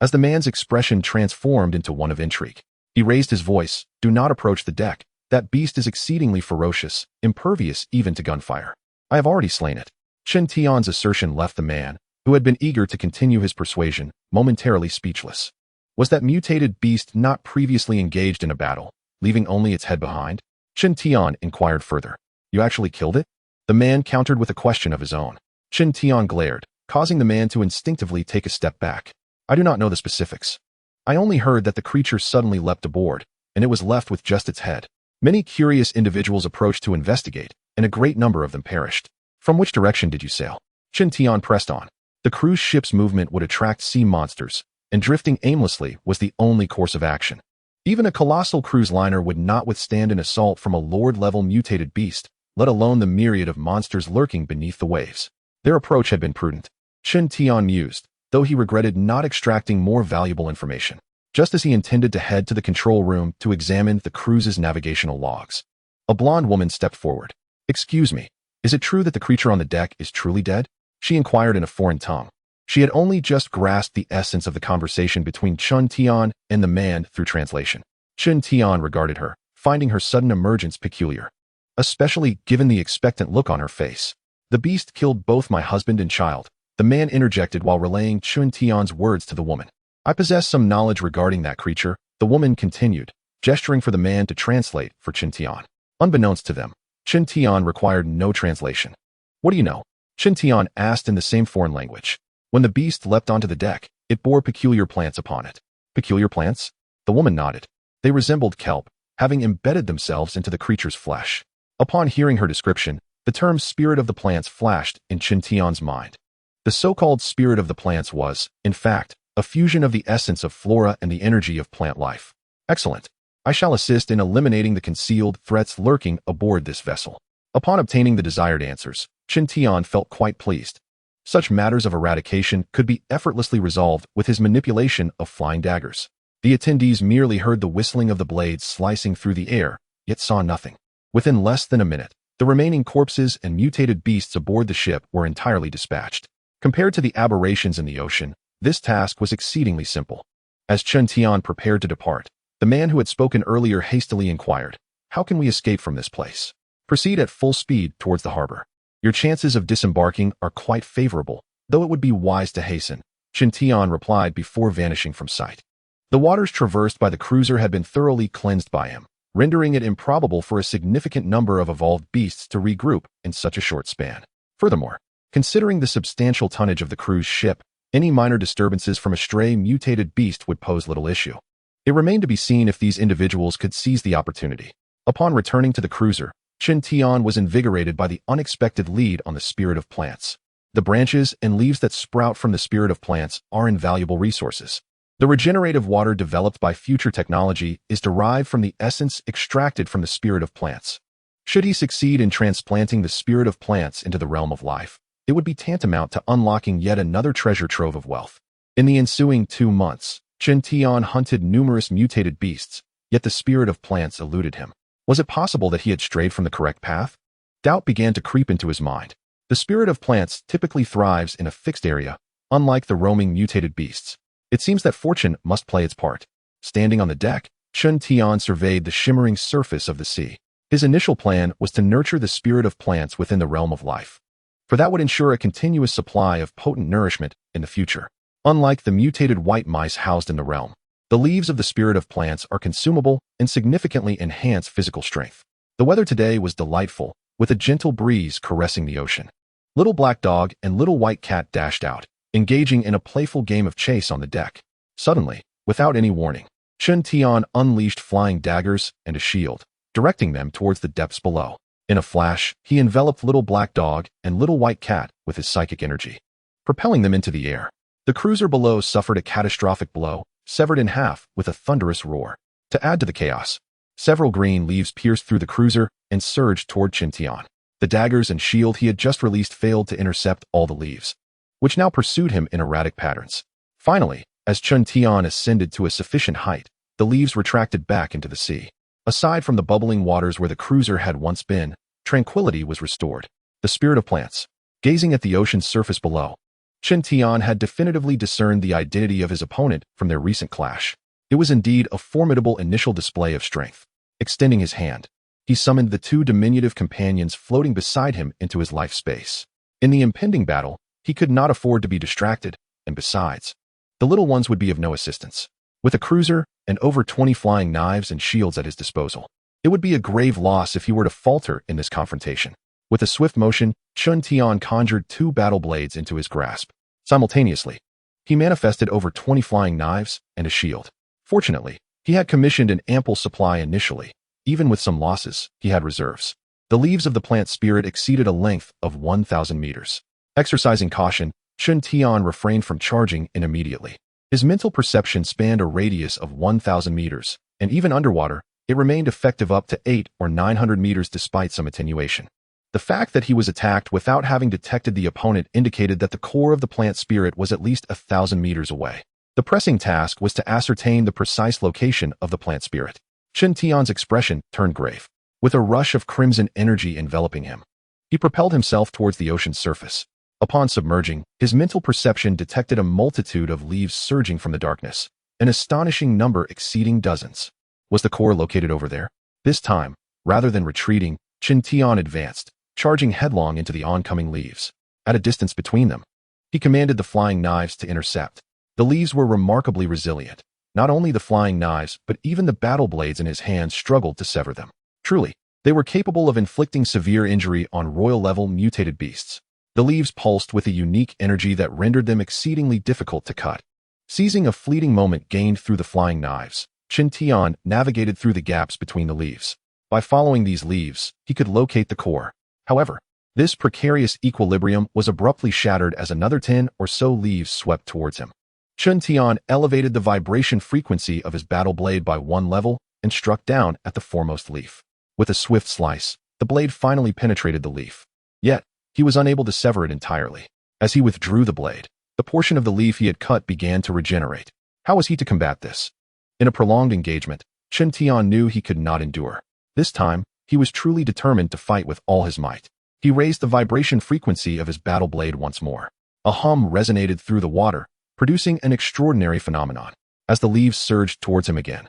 as the man's expression transformed into one of intrigue. He raised his voice. "Do not approach the deck. That beast is exceedingly ferocious, impervious even to gunfire. I have already slain it." Chen Tian's assertion left the man, who had been eager to continue his persuasion, momentarily speechless. Was that mutated beast not previously engaged in a battle, leaving only its head behind? Chen Tian inquired further. "You actually killed it?" The man countered with a question of his own. Chen Tian glared, causing the man to instinctively take a step back. "I do not know the specifics. I only heard that the creature suddenly leapt aboard, and it was left with just its head. Many curious individuals approached to investigate, and a great number of them perished." "From which direction did you sail?" Chen Tian pressed on. The cruise ship's movement would attract sea monsters, and drifting aimlessly was the only course of action. Even a colossal cruise liner would not withstand an assault from a lord-level mutated beast, let alone the myriad of monsters lurking beneath the waves. Their approach had been prudent. Chen Tian mused, though he regretted not extracting more valuable information. Just as he intended to head to the control room to examine the cruise's navigational logs, a blonde woman stepped forward. "Excuse me, is it true that the creature on the deck is truly dead?" she inquired in a foreign tongue. She had only just grasped the essence of the conversation between Chen Tian and the man through translation. Chen Tian regarded her, finding her sudden emergence peculiar, especially given the expectant look on her face. "The beast killed both my husband and child," the man interjected while relaying Chen Tian's words to the woman. "I possess some knowledge regarding that creature," the woman continued, gesturing for the man to translate for Chen Tian. Unbeknownst to them, Chen Tian required no translation. What do you know? Chen Tian asked in the same foreign language. When the beast leapt onto the deck, it bore peculiar plants upon it. Peculiar plants? The woman nodded. They resembled kelp, having embedded themselves into the creature's flesh. Upon hearing her description, the term spirit of the plants flashed in Chen Tian's mind. The so-called spirit of the plants was, in fact, a fusion of the essence of flora and the energy of plant life. Excellent. I shall assist in eliminating the concealed threats lurking aboard this vessel. Upon obtaining the desired answers, Chen Tian felt quite pleased. Such matters of eradication could be effortlessly resolved with his manipulation of flying daggers. The attendees merely heard the whistling of the blades slicing through the air, yet saw nothing. Within less than a minute, the remaining corpses and mutated beasts aboard the ship were entirely dispatched. Compared to the aberrations in the ocean, this task was exceedingly simple. As Chen Tian prepared to depart, the man who had spoken earlier hastily inquired, "How can we escape from this place?" "Proceed at full speed towards the harbor. Your chances of disembarking are quite favorable, though it would be wise to hasten," Chen Tian replied before vanishing from sight. The waters traversed by the cruiser had been thoroughly cleansed by him, rendering it improbable for a significant number of evolved beasts to regroup in such a short span. Furthermore, considering the substantial tonnage of the cruise ship, any minor disturbances from a stray mutated beast would pose little issue. It remained to be seen if these individuals could seize the opportunity. Upon returning to the cruiser, Chen Tian was invigorated by the unexpected lead on the spirit of plants. The branches and leaves that sprout from the spirit of plants are invaluable resources. The regenerative water developed by future technology is derived from the essence extracted from the spirit of plants. Should he succeed in transplanting the spirit of plants into the realm of life, it would be tantamount to unlocking yet another treasure trove of wealth. In the ensuing 2 months, Chen Tian hunted numerous mutated beasts, yet the spirit of plants eluded him. Was it possible that he had strayed from the correct path? Doubt began to creep into his mind. The spirit of plants typically thrives in a fixed area, unlike the roaming mutated beasts. It seems that fortune must play its part. Standing on the deck, Chen Tian surveyed the shimmering surface of the sea. His initial plan was to nurture the spirit of plants within the realm of life, for that would ensure a continuous supply of potent nourishment in the future. Unlike the mutated white mice housed in the realm, the leaves of the spirit of plants are consumable and significantly enhance physical strength. The weather today was delightful, with a gentle breeze caressing the ocean. Little black dog and little white cat dashed out, engaging in a playful game of chase on the deck. Suddenly, without any warning, Chen Tian unleashed flying daggers and a shield, directing them towards the depths below. In a flash, he enveloped little black dog and little white cat with his psychic energy, propelling them into the air. The cruiser below suffered a catastrophic blow, severed in half with a thunderous roar. To add to the chaos, several green leaves pierced through the cruiser and surged toward Chen Tian. The daggers and shield he had just released failed to intercept all the leaves, which now pursued him in erratic patterns. Finally, as Chen Tian ascended to a sufficient height, the leaves retracted back into the sea. Aside from the bubbling waters where the cruiser had once been, tranquility was restored. The spirit of plants. Gazing at the ocean's surface below, Chen Tian had definitively discerned the identity of his opponent from their recent clash. It was indeed a formidable initial display of strength. Extending his hand, he summoned the 2 diminutive companions floating beside him into his life space. In the impending battle, he could not afford to be distracted, and besides, the little ones would be of no assistance. With a cruiser and over 20 flying knives and shields at his disposal, it would be a grave loss if he were to falter in this confrontation. With a swift motion, Chen Tian conjured 2 battle blades into his grasp. Simultaneously, he manifested over 20 flying knives and a shield. Fortunately, he had commissioned an ample supply initially. Even with some losses, he had reserves. The leaves of the plant spirit exceeded a length of 1,000 meters. Exercising caution, Chen Tian refrained from charging in immediately. His mental perception spanned a radius of 1,000 meters, and even underwater, it remained effective up to 800 or 900 meters despite some attenuation. The fact that he was attacked without having detected the opponent indicated that the core of the plant spirit was at least 1,000 meters away. The pressing task was to ascertain the precise location of the plant spirit. Chen Tian's expression turned grave. With a rush of crimson energy enveloping him, he propelled himself towards the ocean's surface. Upon submerging, his mental perception detected a multitude of leaves surging from the darkness, an astonishing number exceeding dozens. Was the core located over there? This time, rather than retreating, Chen Tian advanced, charging headlong into the oncoming leaves. At a distance between them, he commanded the flying knives to intercept. The leaves were remarkably resilient. Not only the flying knives, but even the battle blades in his hands struggled to sever them. Truly, They were capable of inflicting severe injury on royal-level mutated beasts. The leaves pulsed with a unique energy that rendered them exceedingly difficult to cut. Seizing a fleeting moment gained through the flying knives, Qin Tian navigated through the gaps between the leaves. By following these leaves, he could locate the core. However, this precarious equilibrium was abruptly shattered as another 10 or so leaves swept towards him. Qin Tian elevated the vibration frequency of his battle blade by one level and struck down at the foremost leaf. With a swift slice, the blade finally penetrated the leaf. Yet, he was unable to sever it entirely. As he withdrew the blade, the portion of the leaf he had cut began to regenerate. How was he to combat this? In a prolonged engagement, Qin Tian knew he could not endure. This time, he was truly determined to fight with all his might. He raised the vibration frequency of his battle blade once more. A hum resonated through the water, producing an extraordinary phenomenon. As the leaves surged towards him again,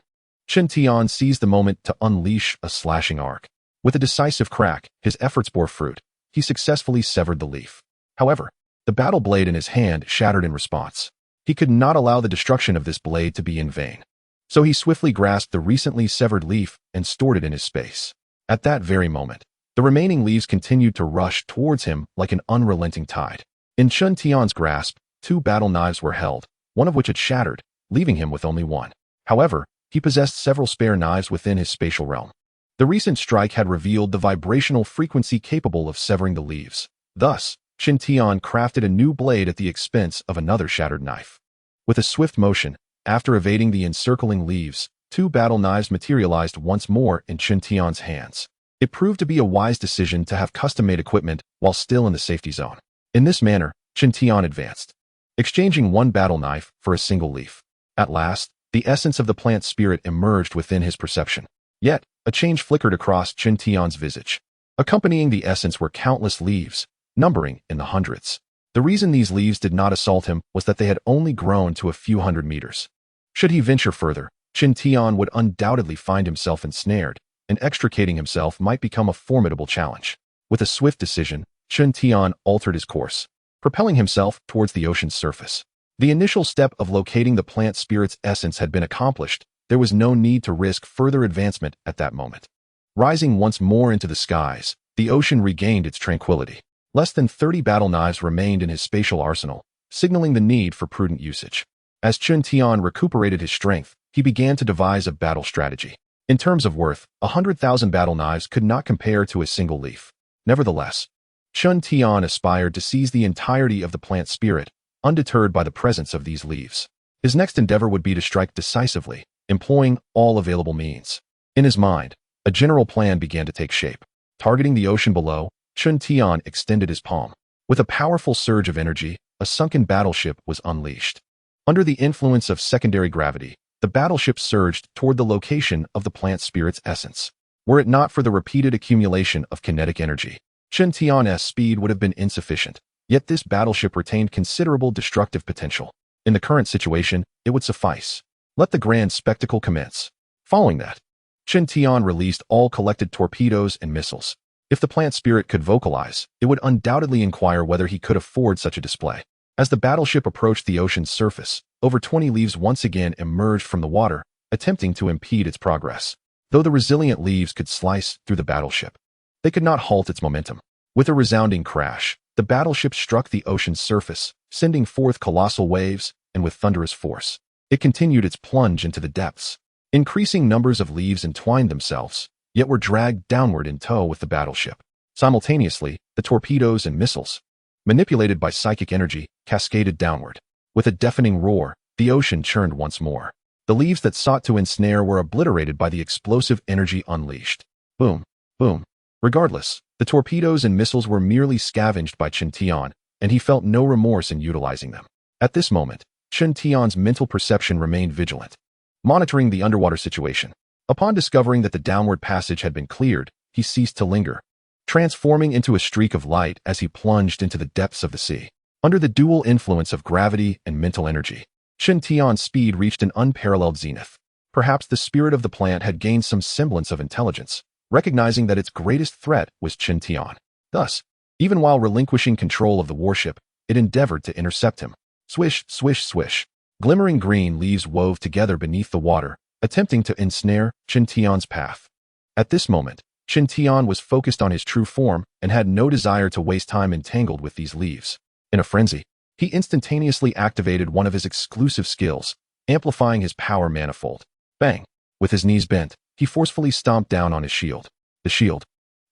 Qin Tian seized the moment to unleash a slashing arc. With a decisive crack, his efforts bore fruit. He successfully severed the leaf. However, the battle blade in his hand shattered in response. He could not allow the destruction of this blade to be in vain. So he swiftly grasped the recently severed leaf and stored it in his space. At that very moment, the remaining leaves continued to rush towards him like an unrelenting tide. In Qin Tian's grasp, 2 battle knives were held, one of which had shattered, leaving him with only one. However, he possessed several spare knives within his spatial realm. The recent strike had revealed the vibrational frequency capable of severing the leaves. Thus, Qin Tian crafted a new blade at the expense of another shattered knife. With a swift motion, after evading the encircling leaves, 2 battle knives materialized once more in Qin Tian's hands. It proved to be a wise decision to have custom-made equipment while still in the safety zone. In this manner, Qin Tian advanced, exchanging one battle knife for a single leaf. At last, the essence of the plant spirit emerged within his perception. Yet, a change flickered across Qin Tian's visage. Accompanying the essence were countless leaves, numbering in the hundreds. The reason these leaves did not assault him was that they had only grown to a few hundred meters. Should he venture further, Qin Tian would undoubtedly find himself ensnared, and extricating himself might become a formidable challenge. With a swift decision, Qin Tian altered his course, propelling himself towards the ocean's surface. The initial step of locating the plant spirit's essence had been accomplished. There was no need to risk further advancement at that moment. Rising once more into the skies, the ocean regained its tranquility. Less than 30 battle knives remained in his spatial arsenal, signaling the need for prudent usage. As Qin Tian recuperated his strength, he began to devise a battle strategy. In terms of worth, 100,000 battle knives could not compare to a single leaf. Nevertheless, Qin Tian aspired to seize the entirety of the plant spirit, undeterred by the presence of these leaves. His next endeavor would be to strike decisively, employing all available means. In his mind, a general plan began to take shape. Targeting the ocean below, Qin Tian extended his palm. With a powerful surge of energy, a sunken battleship was unleashed. Under the influence of secondary gravity, the battleship surged toward the location of the plant spirit's essence. Were it not for the repeated accumulation of kinetic energy, Qin Tian's speed would have been insufficient. Yet this battleship retained considerable destructive potential. In the current situation, it would suffice. Let the grand spectacle commence. Following that, Qin Tian released all collected torpedoes and missiles. If the plant spirit could vocalize, it would undoubtedly inquire whether he could afford such a display. As the battleship approached the ocean's surface, over 20 leaves once again emerged from the water, attempting to impede its progress. Though the resilient leaves could slice through the battleship, they could not halt its momentum. With a resounding crash, the battleship struck the ocean's surface, sending forth colossal waves, and with thunderous force, it continued its plunge into the depths. Increasing numbers of leaves entwined themselves, yet were dragged downward in tow with the battleship. Simultaneously, the torpedoes and missiles, manipulated by psychic energy, cascaded downward. With a deafening roar, the ocean churned once more. The leaves that sought to ensnare were obliterated by the explosive energy unleashed. Boom, boom. Regardless, the torpedoes and missiles were merely scavenged by Qin Tian, and he felt no remorse in utilizing them. At this moment, Qin Tian's mental perception remained vigilant, monitoring the underwater situation. Upon discovering that the downward passage had been cleared, he ceased to linger, transforming into a streak of light as he plunged into the depths of the sea. Under the dual influence of gravity and mental energy, Qin Tian's speed reached an unparalleled zenith. Perhaps the spirit of the plant had gained some semblance of intelligence, recognizing that its greatest threat was Qin Tian. Thus, even while relinquishing control of the warship, it endeavored to intercept him. Swish, swish, swish. Glimmering green leaves wove together beneath the water, attempting to ensnare Qin Tian's path. At this moment, Qin Tian was focused on his true form and had no desire to waste time entangled with these leaves. In a frenzy, he instantaneously activated one of his exclusive skills, amplifying his power manifold. Bang! With his knees bent, he forcefully stomped down on his shield. The shield,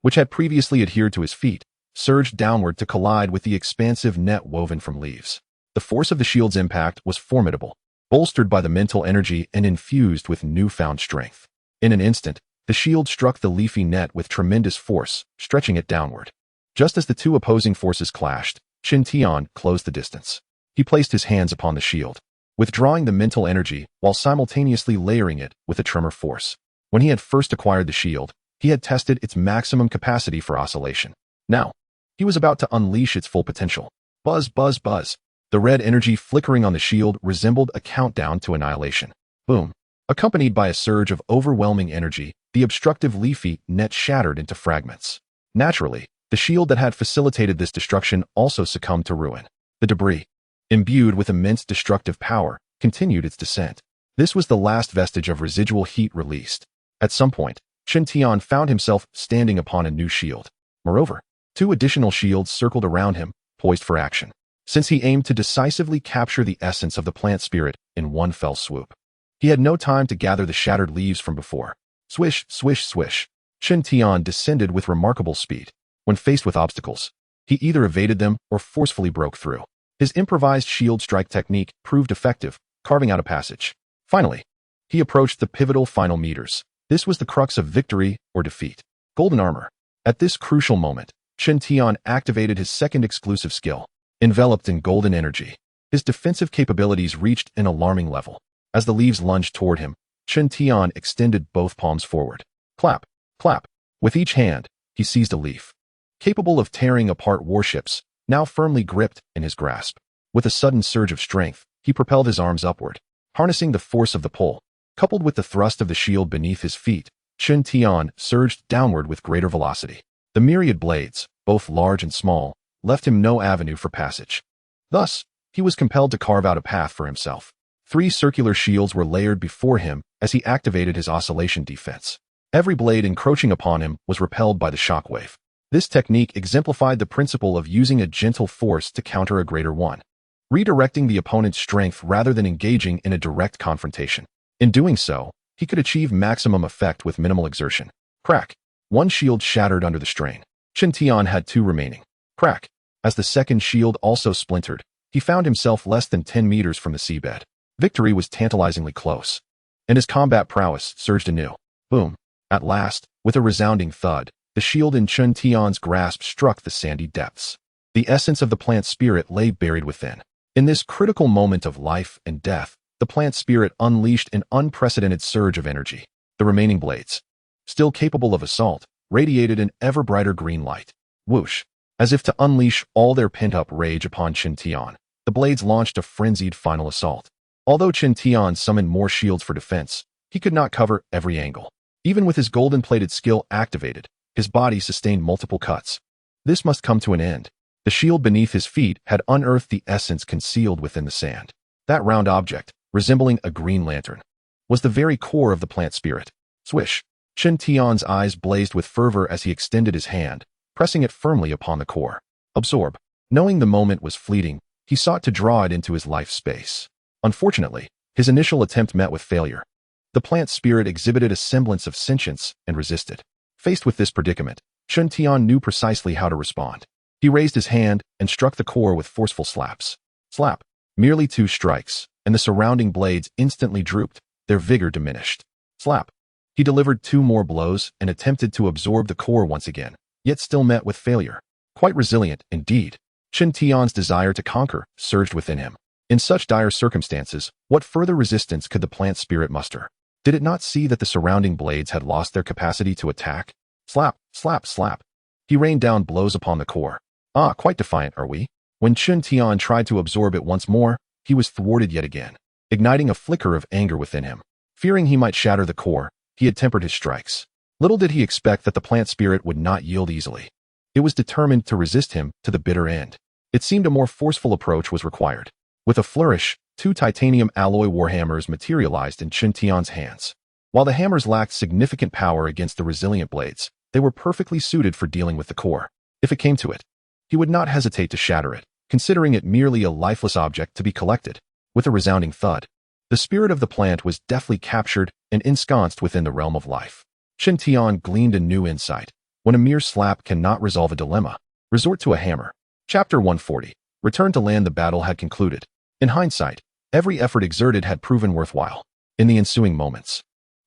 which had previously adhered to his feet, surged downward to collide with the expansive net woven from leaves. The force of the shield's impact was formidable, bolstered by the mental energy and infused with newfound strength. In an instant, the shield struck the leafy net with tremendous force, stretching it downward. Just as the two opposing forces clashed, Qin Tian closed the distance. He placed his hands upon the shield, withdrawing the mental energy while simultaneously layering it with a tremor force. When he had first acquired the shield, he had tested its maximum capacity for oscillation. Now, he was about to unleash its full potential. Buzz, buzz, buzz. The red energy flickering on the shield resembled a countdown to annihilation. Boom. Accompanied by a surge of overwhelming energy, the obstructive leafy net shattered into fragments. Naturally, the shield that had facilitated this destruction also succumbed to ruin. The debris, imbued with immense destructive power, continued its descent. This was the last vestige of residual heat released. At some point, Qin Tian found himself standing upon a new shield. Moreover, 2 additional shields circled around him, poised for action, since he aimed to decisively capture the essence of the plant spirit in one fell swoop. He had no time to gather the shattered leaves from before. Swish, swish, swish. Qin Tian descended with remarkable speed. When faced with obstacles, he either evaded them or forcefully broke through. His improvised shield strike technique proved effective, carving out a passage. Finally, he approached the pivotal final meters. This was the crux of victory or defeat. Golden armor. At this crucial moment, Qin Tian activated his second exclusive skill. Enveloped in golden energy, his defensive capabilities reached an alarming level. As the leaves lunged toward him, Qin Tian extended both palms forward. Clap, clap. With each hand, he seized a leaf, capable of tearing apart warships, now firmly gripped in his grasp. With a sudden surge of strength, he propelled his arms upward, harnessing the force of the pull. Coupled with the thrust of the shield beneath his feet, Qin Tian surged downward with greater velocity. The myriad blades, both large and small, left him no avenue for passage. Thus, he was compelled to carve out a path for himself. 3 circular shields were layered before him as he activated his oscillation defense. Every blade encroaching upon him was repelled by the shockwave. This technique exemplified the principle of using a gentle force to counter a greater one, redirecting the opponent's strength rather than engaging in a direct confrontation. In doing so, he could achieve maximum effect with minimal exertion. Crack. 1 shield shattered under the strain. Qin Tian had 2 remaining. Crack. As the second shield also splintered, he found himself less than 10 meters from the seabed. Victory was tantalizingly close, and his combat prowess surged anew. Boom. At last, with a resounding thud, the shield in Qin Tian's grasp struck the sandy depths. The essence of the plant spirit lay buried within. In this critical moment of life and death, the plant spirit unleashed an unprecedented surge of energy. The remaining blades, still capable of assault, radiated an ever brighter green light. Whoosh. As if to unleash all their pent-up rage upon Qin Tian, the blades launched a frenzied final assault. Although Qin Tian summoned more shields for defense, he could not cover every angle. Even with his golden-plated skill activated, his body sustained multiple cuts. This must come to an end. The shield beneath his feet had unearthed the essence concealed within the sand. That round object, resembling a green lantern, was the very core of the plant spirit. Swish. Qin Tian's eyes blazed with fervor as he extended his hand, pressing it firmly upon the core. Absorb. Knowing the moment was fleeting, he sought to draw it into his life space. Unfortunately, his initial attempt met with failure. The plant spirit exhibited a semblance of sentience and resisted. Faced with this predicament, Qin Tian knew precisely how to respond. He raised his hand and struck the core with forceful slaps. Slap. Merely 2 strikes, and the surrounding blades instantly drooped, their vigor diminished. Slap. He delivered 2 more blows and attempted to absorb the core once again, yet still met with failure. Quite resilient, indeed. Qin Tian's desire to conquer surged within him. In such dire circumstances, what further resistance could the plant spirit muster? Did it not see that the surrounding blades had lost their capacity to attack? Slap, slap, slap. He rained down blows upon the core. Ah, quite defiant are we? When Qin Tian tried to absorb it once more, he was thwarted yet again, igniting a flicker of anger within him. Fearing he might shatter the core, he had tempered his strikes. Little did he expect that the plant spirit would not yield easily. It was determined to resist him to the bitter end. It seemed a more forceful approach was required. With a flourish, 2 titanium alloy warhammers materialized in Qin Tian's hands. While the hammers lacked significant power against the resilient blades, They were perfectly suited for dealing with the core. If it came to it, he would not hesitate to shatter it, considering it merely a lifeless object to be collected. With a resounding thud, the spirit of the plant was deftly captured and ensconced within the realm of life. Qin Tian gleaned a new insight. When a mere slap cannot resolve a dilemma, resort to a hammer. Chapter 140. Return to land. The battle had concluded. In hindsight, every effort exerted had proven worthwhile. In the ensuing moments,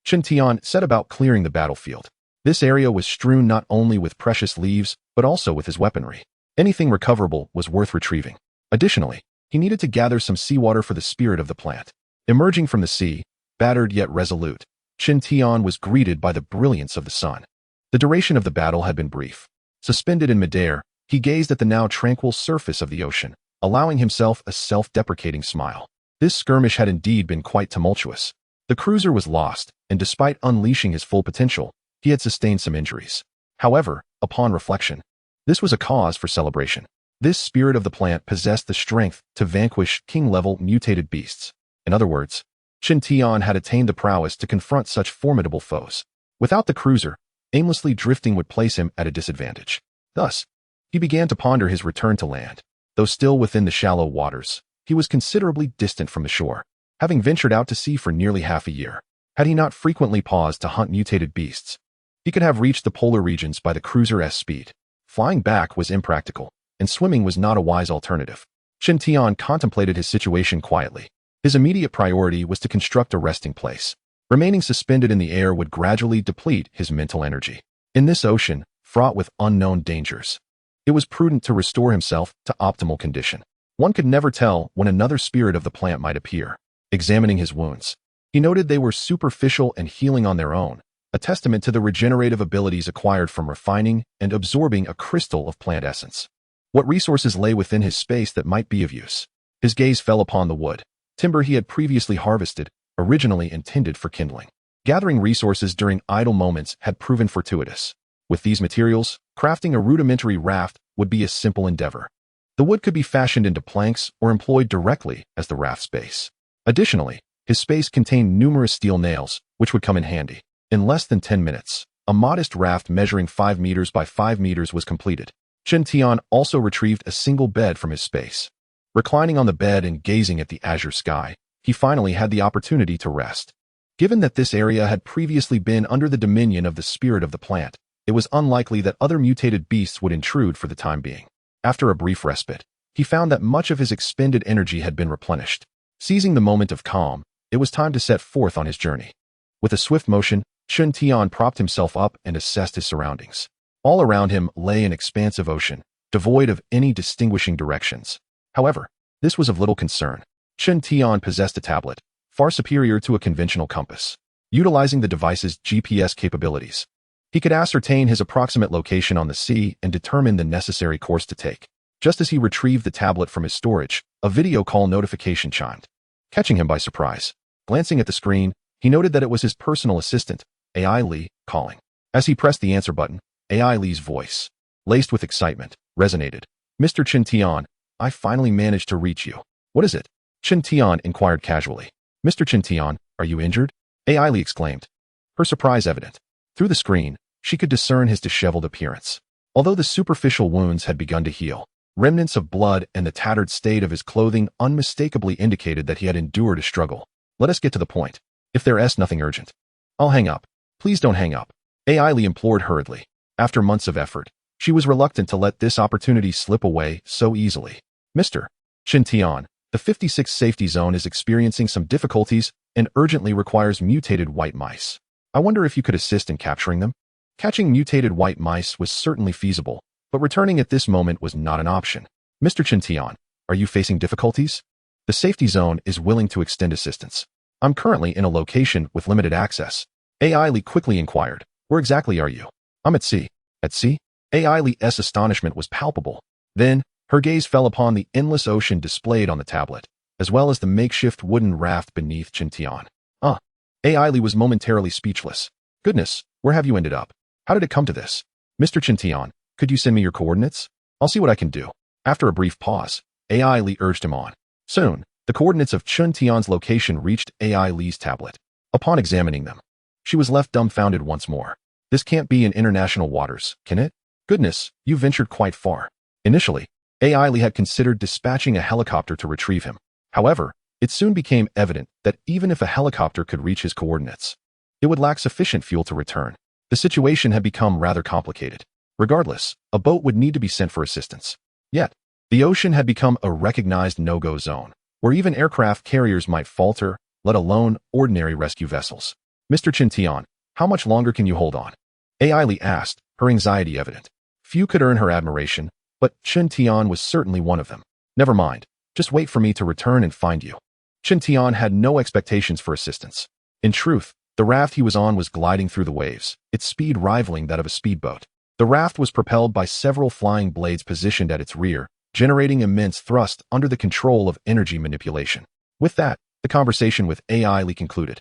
Qin Tian set about clearing the battlefield. This area was strewn not only with precious leaves, but also with his weaponry. Anything recoverable was worth retrieving. Additionally, he needed to gather some seawater for the spirit of the plant. Emerging from the sea, battered yet resolute, Qin Tian was greeted by the brilliance of the sun. The duration of the battle had been brief. Suspended in midair, he gazed at the now tranquil surface of the ocean, allowing himself a self-deprecating smile. This skirmish had indeed been quite tumultuous. The cruiser was lost, and despite unleashing his full potential, he had sustained some injuries. However, upon reflection, this was a cause for celebration. This spirit of the plant possessed the strength to vanquish king-level mutated beasts. In other words, Qin Tian had attained the prowess to confront such formidable foes. Without the cruiser, aimlessly drifting would place him at a disadvantage. Thus, he began to ponder his return to land. Though still within the shallow waters, he was considerably distant from the shore, having ventured out to sea for nearly half a year. Had he not frequently paused to hunt mutated beasts, he could have reached the polar regions by the cruiser's speed. Flying back was impractical, and swimming was not a wise alternative. Qin Tian contemplated his situation quietly. His immediate priority was to construct a resting place. Remaining suspended in the air would gradually deplete his mental energy. In this ocean, fraught with unknown dangers, it was prudent to restore himself to optimal condition. One could never tell when another spirit of the plant might appear. Examining his wounds, he noted they were superficial and healing on their own, a testament to the regenerative abilities acquired from refining and absorbing a crystal of plant essence. What resources lay within his space that might be of use? His gaze fell upon the wood, timber he had previously harvested, originally intended for kindling. Gathering resources during idle moments had proven fortuitous. With these materials, crafting a rudimentary raft would be a simple endeavor. The wood could be fashioned into planks or employed directly as the raft's base. Additionally, his space contained numerous steel nails, which would come in handy. In less than 10 minutes, a modest raft measuring 5 meters by 5 meters was completed. Qin Tian also retrieved a single bed from his space. Reclining on the bed and gazing at the azure sky, he finally had the opportunity to rest. Given that this area had previously been under the dominion of the spirit of the plant, it was unlikely that other mutated beasts would intrude for the time being. After a brief respite, he found that much of his expended energy had been replenished. Seizing the moment of calm, it was time to set forth on his journey. With a swift motion, Qin Tian propped himself up and assessed his surroundings. All around him lay an expansive ocean, devoid of any distinguishing directions. However, this was of little concern. Qin Tian possessed a tablet, far superior to a conventional compass. Utilizing the device's GPS capabilities, he could ascertain his approximate location on the sea and determine the necessary course to take. Just as he retrieved the tablet from his storage, a video call notification chimed, catching him by surprise. Glancing at the screen, he noted that it was his personal assistant, AI Li, calling. As he pressed the answer button, AI Li's voice, laced with excitement, resonated. "Mr. Qin Tian, I finally managed to reach you. What is it?" Qin Tian inquired casually. "Mr. Qin Tian, are you injured?" AI Li exclaimed, her surprise evident. Through the screen, she could discern his disheveled appearance. Although the superficial wounds had begun to heal, remnants of blood and the tattered state of his clothing unmistakably indicated that he had endured a struggle. "Let us get to the point. If there's nothing urgent." "I'll hang up." "Please don't hang up," AI Li implored hurriedly. After months of effort, she was reluctant to let this opportunity slip away so easily. "Mr. Qin Tian, the 56th safety zone is experiencing some difficulties and urgently requires mutated white mice. I wonder if you could assist in capturing them?" Catching mutated white mice was certainly feasible, but returning at this moment was not an option. "Mr. Qin Tian, are you facing difficulties? The safety zone is willing to extend assistance. I'm currently in a location with limited access." AI Li quickly inquired, "Where exactly are you?" "I'm at sea." "At sea?" AI Li's astonishment was palpable. Then, her gaze fell upon the endless ocean displayed on the tablet, as well as the makeshift wooden raft beneath Qin Tian. AI Li was momentarily speechless. "Goodness, where have you ended up? How did it come to this?" "Mr. Qin Tian, could you send me your coordinates? I'll see what I can do." After a brief pause, AI Li urged him on. Soon, the coordinates of Qin Tian's location reached AI Li's tablet. Upon examining them, she was left dumbfounded once more. This can't be in international waters, can it? Goodness, you ventured quite far. Initially, AI Lee had considered dispatching a helicopter to retrieve him. However, it soon became evident that even if a helicopter could reach his coordinates, it would lack sufficient fuel to return. The situation had become rather complicated. Regardless, a boat would need to be sent for assistance. Yet, the ocean had become a recognized no-go zone, where even aircraft carriers might falter, let alone ordinary rescue vessels. Mr. Chen Tian, how much longer can you hold on? AI Lee asked, her anxiety evident. Few could earn her admiration, but Chen Tian was certainly one of them. Never mind, just wait for me to return and find you. Chen Tian had no expectations for assistance. In truth, the raft he was on was gliding through the waves, its speed rivaling that of a speedboat. The raft was propelled by several flying blades positioned at its rear, generating immense thrust under the control of energy manipulation. With that, the conversation with AI Lee concluded.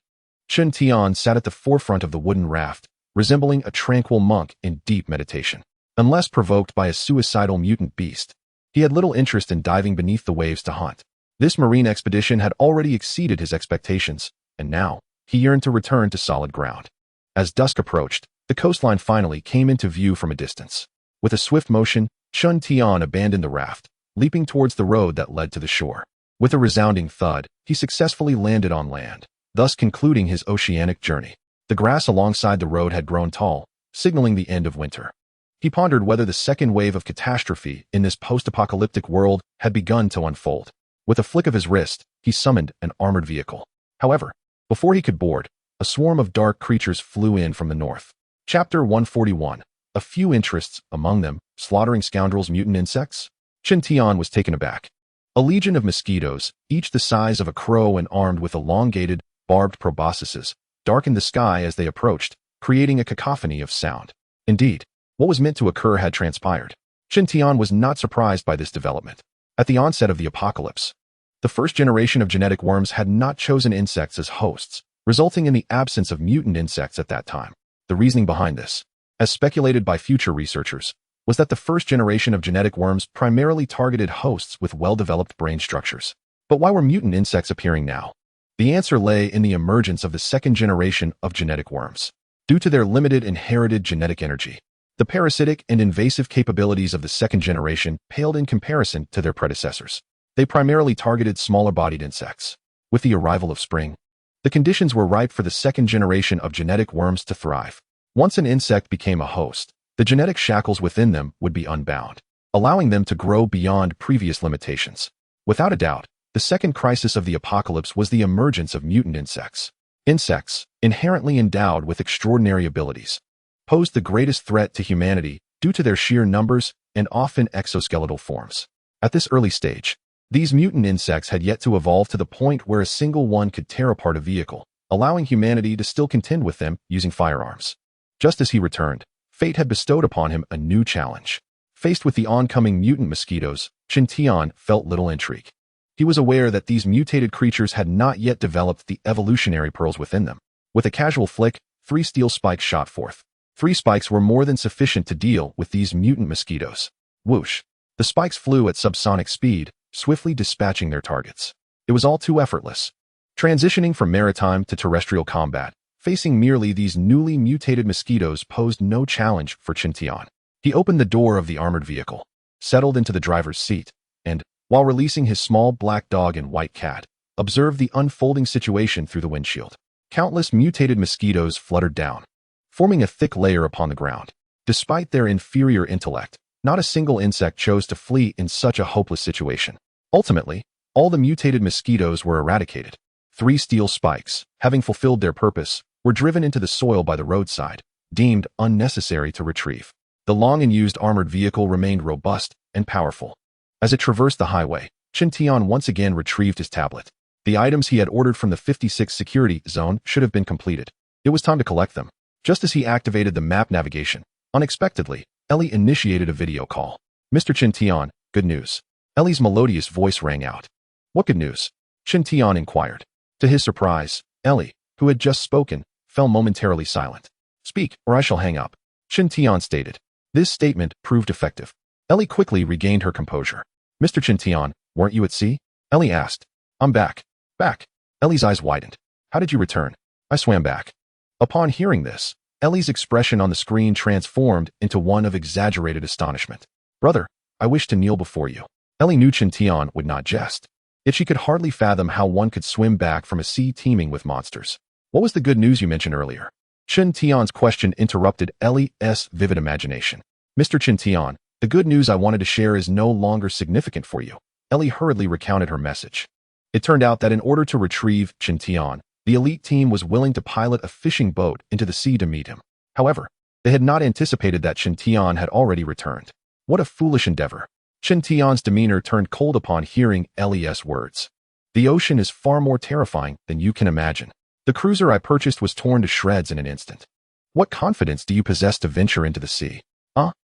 Chen Tian sat at the forefront of the wooden raft, resembling a tranquil monk in deep meditation. Unless provoked by a suicidal mutant beast, he had little interest in diving beneath the waves to hunt. This marine expedition had already exceeded his expectations, and now, he yearned to return to solid ground. As dusk approached, the coastline finally came into view from a distance. With a swift motion, Chen Tian abandoned the raft, leaping towards the road that led to the shore. With a resounding thud, he successfully landed on land, thus concluding his oceanic journey. The grass alongside the road had grown tall, signaling the end of winter. He pondered whether the second wave of catastrophe in this post-apocalyptic world had begun to unfold. With a flick of his wrist, he summoned an armored vehicle. However, before he could board, a swarm of dark creatures flew in from the north. Chapter 141. A few interests, among them, slaughtering scoundrels, mutant insects? Chen Tian was taken aback. A legion of mosquitoes, each the size of a crow and armed with elongated, barbed proboscises, darkened the sky as they approached, creating a cacophony of sound. Indeed, what was meant to occur had transpired. Chen Tian was not surprised by this development. At the onset of the apocalypse, the first generation of genetic worms had not chosen insects as hosts, resulting in the absence of mutant insects at that time. The reasoning behind this, as speculated by future researchers, was that the first generation of genetic worms primarily targeted hosts with well-developed brain structures. But why were mutant insects appearing now? The answer lay in the emergence of the second generation of genetic worms. Due to their limited inherited genetic energy, the parasitic and invasive capabilities of the second generation paled in comparison to their predecessors. They primarily targeted smaller-bodied insects. With the arrival of spring, the conditions were ripe for the second generation of genetic worms to thrive. Once an insect became a host, the genetic shackles within them would be unbound, allowing them to grow beyond previous limitations. Without a doubt, the second crisis of the apocalypse was the emergence of mutant insects. Insects, inherently endowed with extraordinary abilities, posed the greatest threat to humanity due to their sheer numbers and often exoskeletal forms. At this early stage, these mutant insects had yet to evolve to the point where a single one could tear apart a vehicle, allowing humanity to still contend with them using firearms. Just as he returned, fate had bestowed upon him a new challenge. Faced with the oncoming mutant mosquitoes, Chen Tian felt little intrigue. He was aware that these mutated creatures had not yet developed the evolutionary pearls within them. With a casual flick, 3 steel spikes shot forth. 3 spikes were more than sufficient to deal with these mutant mosquitoes. Whoosh! The spikes flew at subsonic speed, swiftly dispatching their targets. It was all too effortless. Transitioning from maritime to terrestrial combat, facing merely these newly mutated mosquitoes posed no challenge for Chen Tian. He opened the door of the armored vehicle, settled into the driver's seat, and, while releasing his small black dog and white cat, observed the unfolding situation through the windshield. Countless mutated mosquitoes fluttered down, forming a thick layer upon the ground. Despite their inferior intellect, not a single insect chose to flee in such a hopeless situation. Ultimately, all the mutated mosquitoes were eradicated. 3 steel spikes, having fulfilled their purpose, were driven into the soil by the roadside, deemed unnecessary to retrieve. The long and used armored vehicle remained robust and powerful. As it traversed the highway, Chen Tian once again retrieved his tablet. The items he had ordered from the 56th security zone should have been completed. It was time to collect them. Just as he activated the map navigation, unexpectedly, Ellie initiated a video call. Mr. Chen Tian, good news. Ellie's melodious voice rang out. What good news? Chen Tian inquired. To his surprise, Ellie, who had just spoken, fell momentarily silent. Speak, or I shall hang up, Chen Tian stated. This statement proved effective. Ellie quickly regained her composure. Mr. Chen Tian, weren't you at sea? Ellie asked. I'm back. Back. Ellie's eyes widened. How did you return? I swam back. Upon hearing this, Ellie's expression on the screen transformed into one of exaggerated astonishment. Brother, I wish to kneel before you. Ellie knew Chen Tian would not jest. Yet she could hardly fathom how one could swim back from a sea teeming with monsters. What was the good news you mentioned earlier? Chen Tian's question interrupted Ellie's vivid imagination. Mr. Chen Tian, the good news I wanted to share is no longer significant for you. Ellie hurriedly recounted her message. It turned out that in order to retrieve Chen Tian, the elite team was willing to pilot a fishing boat into the sea to meet him. However, they had not anticipated that Chen Tian had already returned. What a foolish endeavor. Chen Tian's demeanor turned cold upon hearing Ellie's words. The ocean is far more terrifying than you can imagine. The cruiser I purchased was torn to shreds in an instant. What confidence do you possess to venture into the sea?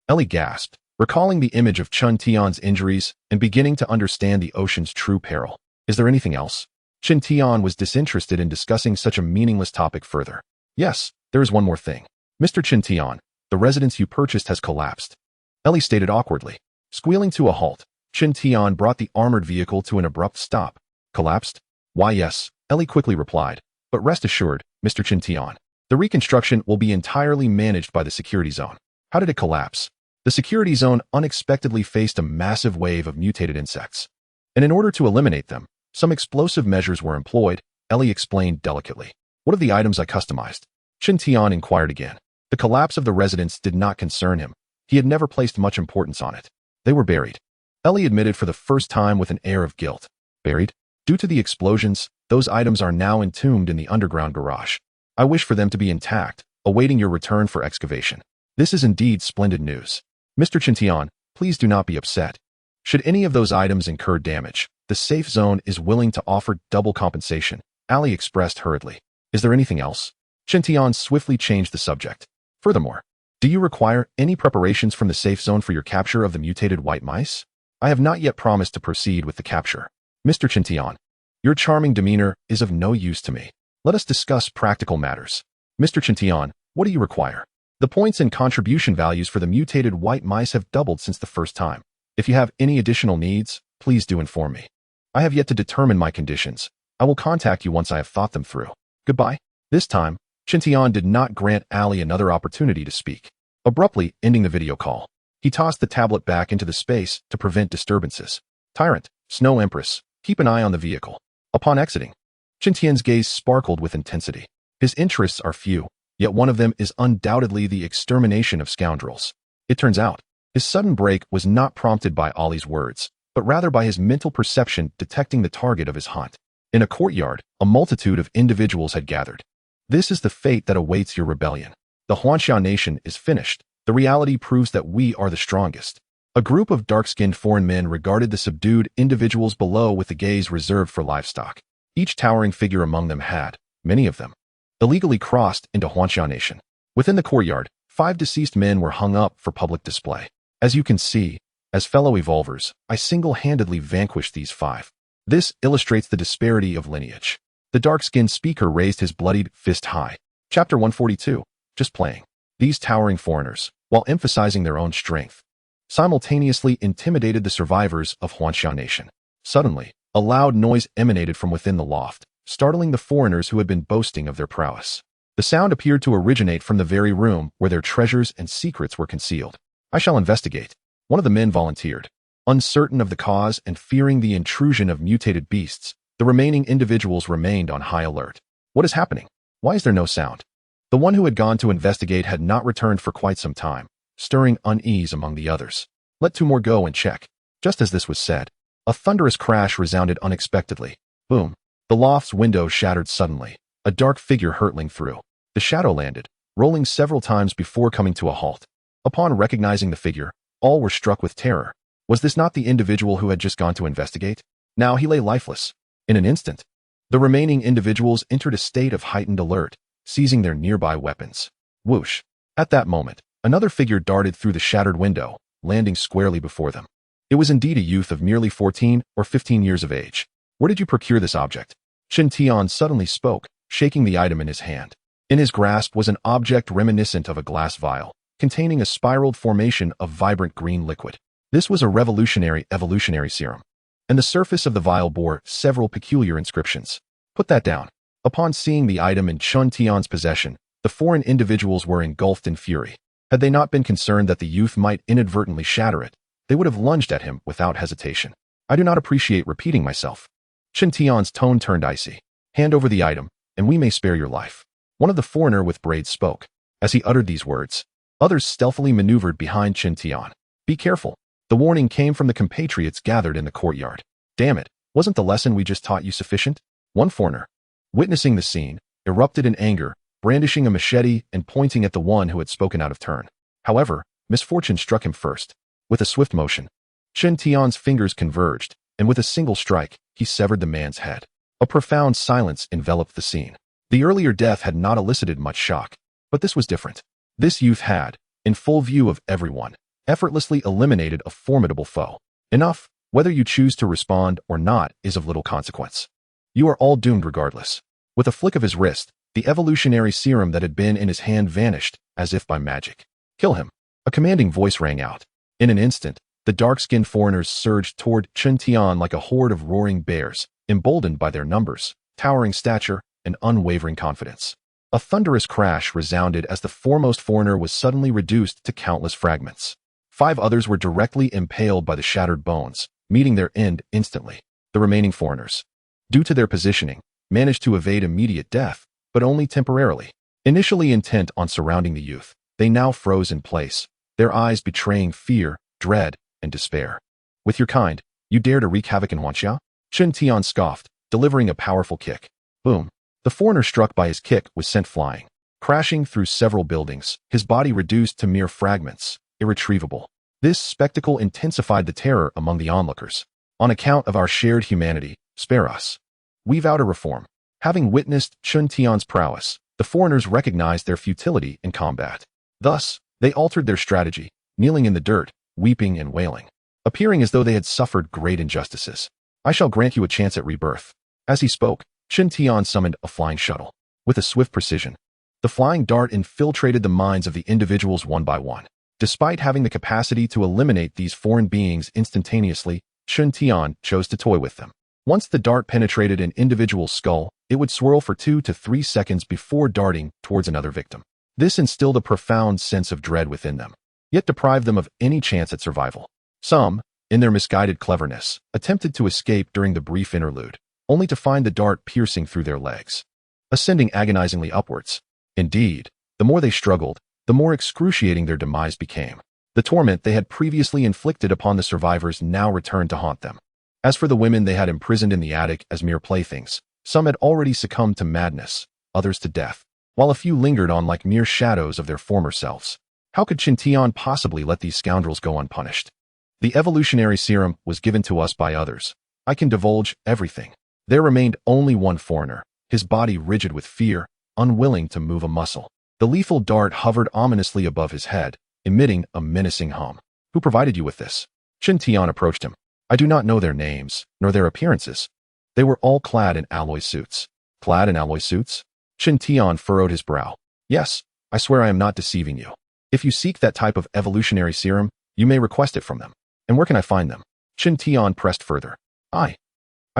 Ellie gasped, recalling the image of Chen Tian's injuries and beginning to understand the ocean's true peril. Is there anything else? Chen Tian was disinterested in discussing such a meaningless topic further. Yes, there is one more thing. Mr. Chen Tian, the residence you purchased has collapsed. Ellie stated awkwardly. Squealing to a halt, Chen Tian brought the armored vehicle to an abrupt stop. Collapsed? Why yes, Ellie quickly replied. But rest assured, Mr. Chen Tian, the reconstruction will be entirely managed by the security zone. How did it collapse? The security zone unexpectedly faced a massive wave of mutated insects. And in order to eliminate them, some explosive measures were employed, Ellie explained delicately. What of the items I customized? Chen Tian inquired again. The collapse of the residence did not concern him. He had never placed much importance on it. They were buried. Ellie admitted for the first time with an air of guilt. Buried? Due to the explosions, those items are now entombed in the underground garage. I wish for them to be intact, awaiting your return for excavation. This is indeed splendid news. Mr. Chen Tian, please do not be upset. Should any of those items incur damage, the safe zone is willing to offer double compensation, Ali expressed hurriedly. Is there anything else? Chen Tian swiftly changed the subject. Furthermore, do you require any preparations from the safe zone for your capture of the mutated white mice? I have not yet promised to proceed with the capture. Mr. Chen Tian, your charming demeanor is of no use to me. Let us discuss practical matters. Mr. Chen Tian, what do you require? The points and contribution values for the mutated white mice have doubled since the first time. If you have any additional needs, please do inform me. I have yet to determine my conditions. I will contact you once I have thought them through. Goodbye. This time, Chen Tian did not grant Ali another opportunity to speak. Abruptly ending the video call, he tossed the tablet back into the space to prevent disturbances. Tyrant, Snow Empress, keep an eye on the vehicle. Upon exiting, Chen Tian's gaze sparkled with intensity. His interests are few, yet one of them is undoubtedly the extermination of scoundrels. It turns out, his sudden break was not prompted by Ollie's words, but rather by his mental perception detecting the target of his hunt. In a courtyard, a multitude of individuals had gathered. This is the fate that awaits your rebellion. The Huanxia nation is finished. The reality proves that we are the strongest. A group of dark-skinned foreign men regarded the subdued individuals below with a gaze reserved for livestock. Each towering figure among them had, many of them, illegally crossed into Huanxia nation. Within the courtyard, 5 deceased men were hung up for public display. As you can see, as fellow evolvers, I single-handedly vanquished these 5. This illustrates the disparity of lineage. The dark-skinned speaker raised his bloodied fist high. Chapter 142. Just playing. These towering foreigners, while emphasizing their own strength, simultaneously intimidated the survivors of Huanxia nation. Suddenly, a loud noise emanated from within the loft, startling the foreigners who had been boasting of their prowess. The sound appeared to originate from the very room where their treasures and secrets were concealed. I shall investigate. One of the men volunteered. Uncertain of the cause and fearing the intrusion of mutated beasts, the remaining individuals remained on high alert. What is happening? Why is there no sound? The one who had gone to investigate had not returned for quite some time, stirring unease among the others. Let 2 more go and check. Just as this was said, a thunderous crash resounded unexpectedly. Boom. The loft's window shattered suddenly, a dark figure hurtling through. The shadow landed, rolling several times before coming to a halt. Upon recognizing the figure, all were struck with terror. Was this not the individual who had just gone to investigate? Now he lay lifeless. In an instant, the remaining individuals entered a state of heightened alert, seizing their nearby weapons. Whoosh! At that moment, another figure darted through the shattered window, landing squarely before them. It was indeed a youth of merely 14 or 15 years of age. Where did you procure this object? Chen Tian suddenly spoke, shaking the item in his hand. In his grasp was an object reminiscent of a glass vial, containing a spiraled formation of vibrant green liquid. This was a revolutionary evolutionary serum, and the surface of the vial bore several peculiar inscriptions. Put that down. Upon seeing the item in Chen Tian's possession, The foreign individuals were engulfed in fury. Had they not been concerned that the youth might inadvertently shatter it, they would have lunged at him without hesitation. I do not appreciate repeating myself. Chen Tian's tone turned icy. Hand over the item, and we may spare your life. One of the foreigner with braids spoke. As he uttered these words, others stealthily maneuvered behind Chen Tian. Be careful. The warning came from the compatriots gathered in the courtyard. Damn it, wasn't the lesson we just taught you sufficient? One foreigner, witnessing the scene, erupted in anger, brandishing a machete and pointing at the one who had spoken out of turn. However, misfortune struck him first. With a swift motion, Chen Tian's fingers converged, and with a single strike, he severed the man's head. A profound silence enveloped the scene. The earlier death had not elicited much shock, but this was different. This youth had, in full view of everyone, effortlessly eliminated a formidable foe. Enough, whether you choose to respond or not is of little consequence. You are all doomed regardless. With a flick of his wrist, the evolutionary serum that had been in his hand vanished, as if by magic. Kill him. A commanding voice rang out. In an instant, the dark-skinned foreigners surged toward Chen Tian like a horde of roaring bears, emboldened by their numbers, towering stature, and unwavering confidence. A thunderous crash resounded as the foremost foreigner was suddenly reduced to countless fragments. 5 others were directly impaled by the shattered bones, meeting their end instantly. The remaining foreigners, due to their positioning, managed to evade immediate death, but only temporarily. Initially intent on surrounding the youth, they now froze in place, their eyes betraying fear, dread, and despair. With your kind, you dare to wreak havoc in Huanxia? Chen Tian scoffed, delivering a powerful kick. Boom. The foreigner struck by his kick was sent flying, crashing through several buildings, his body reduced to mere fragments, irretrievable. This spectacle intensified the terror among the onlookers. On account of our shared humanity, spare us. We vow to reform. Having witnessed Chen Tian's prowess, the foreigners recognized their futility in combat. Thus, they altered their strategy, kneeling in the dirt, weeping and wailing, appearing as though they had suffered great injustices. I shall grant you a chance at rebirth. As he spoke, Chen Tian summoned a flying shuttle. With a swift precision, the flying dart infiltrated the minds of the individuals one by one. Despite having the capacity to eliminate these foreign beings instantaneously, Chen Tian chose to toy with them. Once the dart penetrated an individual's skull, it would swirl for 2 to 3 seconds before darting towards another victim. This instilled a profound sense of dread within them, yet deprived them of any chance at survival. Some, in their misguided cleverness, attempted to escape during the brief interlude, only to find the dart piercing through their legs, ascending agonizingly upwards. Indeed, the more they struggled, the more excruciating their demise became. The torment they had previously inflicted upon the survivors now returned to haunt them. As for the women they had imprisoned in the attic as mere playthings, some had already succumbed to madness, others to death, while a few lingered on like mere shadows of their former selves. How could Chen Tian possibly let these scoundrels go unpunished? The evolutionary serum was given to us by others. I can divulge everything. There remained only one foreigner, his body rigid with fear, unwilling to move a muscle. The lethal dart hovered ominously above his head, emitting a menacing hum. Who provided you with this? Chen Tian approached him. I do not know their names, nor their appearances. They were all clad in alloy suits. Clad in alloy suits? Chen Tian furrowed his brow. Yes, I swear I am not deceiving you. If you seek that type of evolutionary serum, you may request it from them. And where can I find them? Chen Tian pressed further. I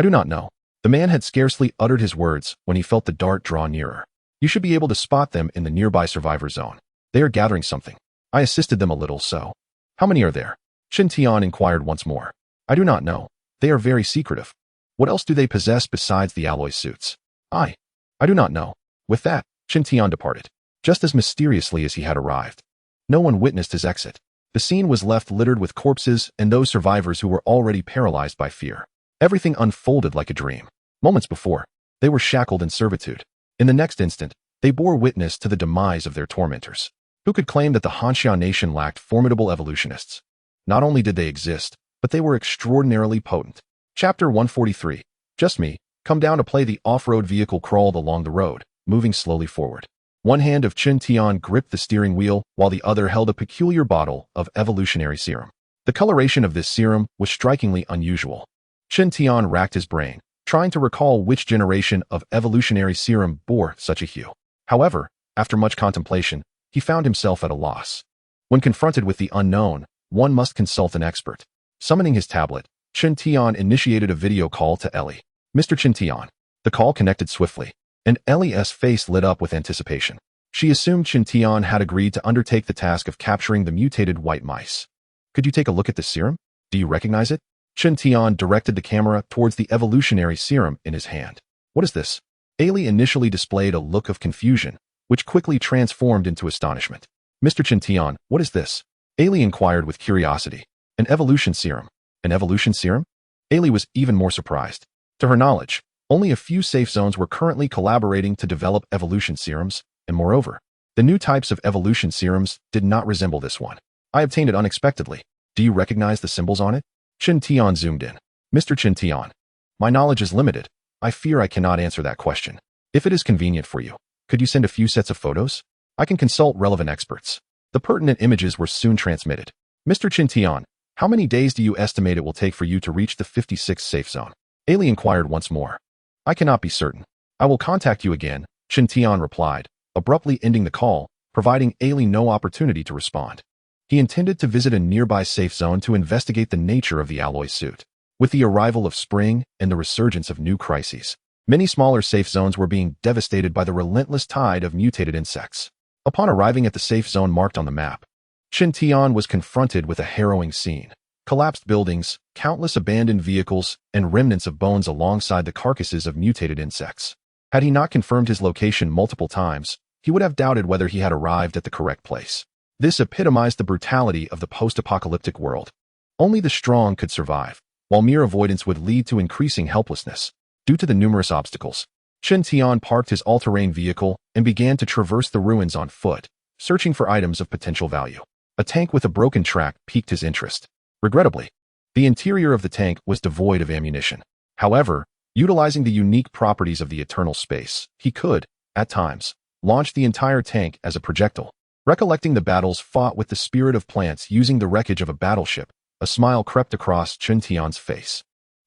do not know. The man had scarcely uttered his words when he felt the dart draw nearer. You should be able to spot them in the nearby survivor zone. They are gathering something. I assisted them a little, so. How many are there? Chen Tian inquired once more. I do not know. They are very secretive. What else do they possess besides the alloy suits? I do not know. With that, Chen Tian departed, just as mysteriously as he had arrived. No one witnessed his exit. The scene was left littered with corpses and those survivors who were already paralyzed by fear. Everything unfolded like a dream. Moments before, they were shackled in servitude. In the next instant, they bore witness to the demise of their tormentors. Who could claim that the Hanxia nation lacked formidable evolutionists? Not only did they exist, but they were extraordinarily potent. Chapter 143. Just me, come down to play. The off-road vehicle crawled along the road, moving slowly forward. One hand of Chen Tian gripped the steering wheel, while the other held a peculiar bottle of evolutionary serum. The coloration of this serum was strikingly unusual. Chen Tian racked his brain, trying to recall which generation of evolutionary serum bore such a hue. However, after much contemplation, he found himself at a loss. When confronted with the unknown, one must consult an expert. Summoning his tablet, Chen Tian initiated a video call to Ellie. Mr. Chen Tian. The call connected swiftly, and Ellie's face lit up with anticipation. She assumed Chen Tian had agreed to undertake the task of capturing the mutated white mice. Could you take a look at the serum? Do you recognize it? Chen Tian directed the camera towards the evolutionary serum in his hand. What is this? Ailey initially displayed a look of confusion, which quickly transformed into astonishment. Mr. Chen Tian, what is this? Ailey inquired with curiosity. An evolution serum. An evolution serum? Ailey was even more surprised. To her knowledge, only a few safe zones were currently collaborating to develop evolution serums, and moreover, the new types of evolution serums did not resemble this one. I obtained it unexpectedly. Do you recognize the symbols on it? Chen Tian zoomed in. Mr. Chen Tian, my knowledge is limited. I fear I cannot answer that question. If it is convenient for you, could you send a few sets of photos? I can consult relevant experts. The pertinent images were soon transmitted. Mr. Chen Tian, how many days do you estimate it will take for you to reach the 56th safe zone? Ailey inquired once more. I cannot be certain. I will contact you again, Chen Tian replied, abruptly ending the call, providing Ailey no opportunity to respond. He intended to visit a nearby safe zone to investigate the nature of the alloy suit. With the arrival of spring and the resurgence of new crises, many smaller safe zones were being devastated by the relentless tide of mutated insects. Upon arriving at the safe zone marked on the map, Chen Tian was confronted with a harrowing scene. Collapsed buildings, countless abandoned vehicles, and remnants of bones alongside the carcasses of mutated insects. Had he not confirmed his location multiple times, he would have doubted whether he had arrived at the correct place. This epitomized the brutality of the post-apocalyptic world. Only the strong could survive, while mere avoidance would lead to increasing helplessness. Due to the numerous obstacles, Chen Tian parked his all-terrain vehicle and began to traverse the ruins on foot, searching for items of potential value. A tank with a broken track piqued his interest. Regrettably, the interior of the tank was devoid of ammunition. However, utilizing the unique properties of the eternal space, he could, at times, launch the entire tank as a projectile. Recollecting the battles fought with the spirit of plants using the wreckage of a battleship, a smile crept across Chen Tian's face.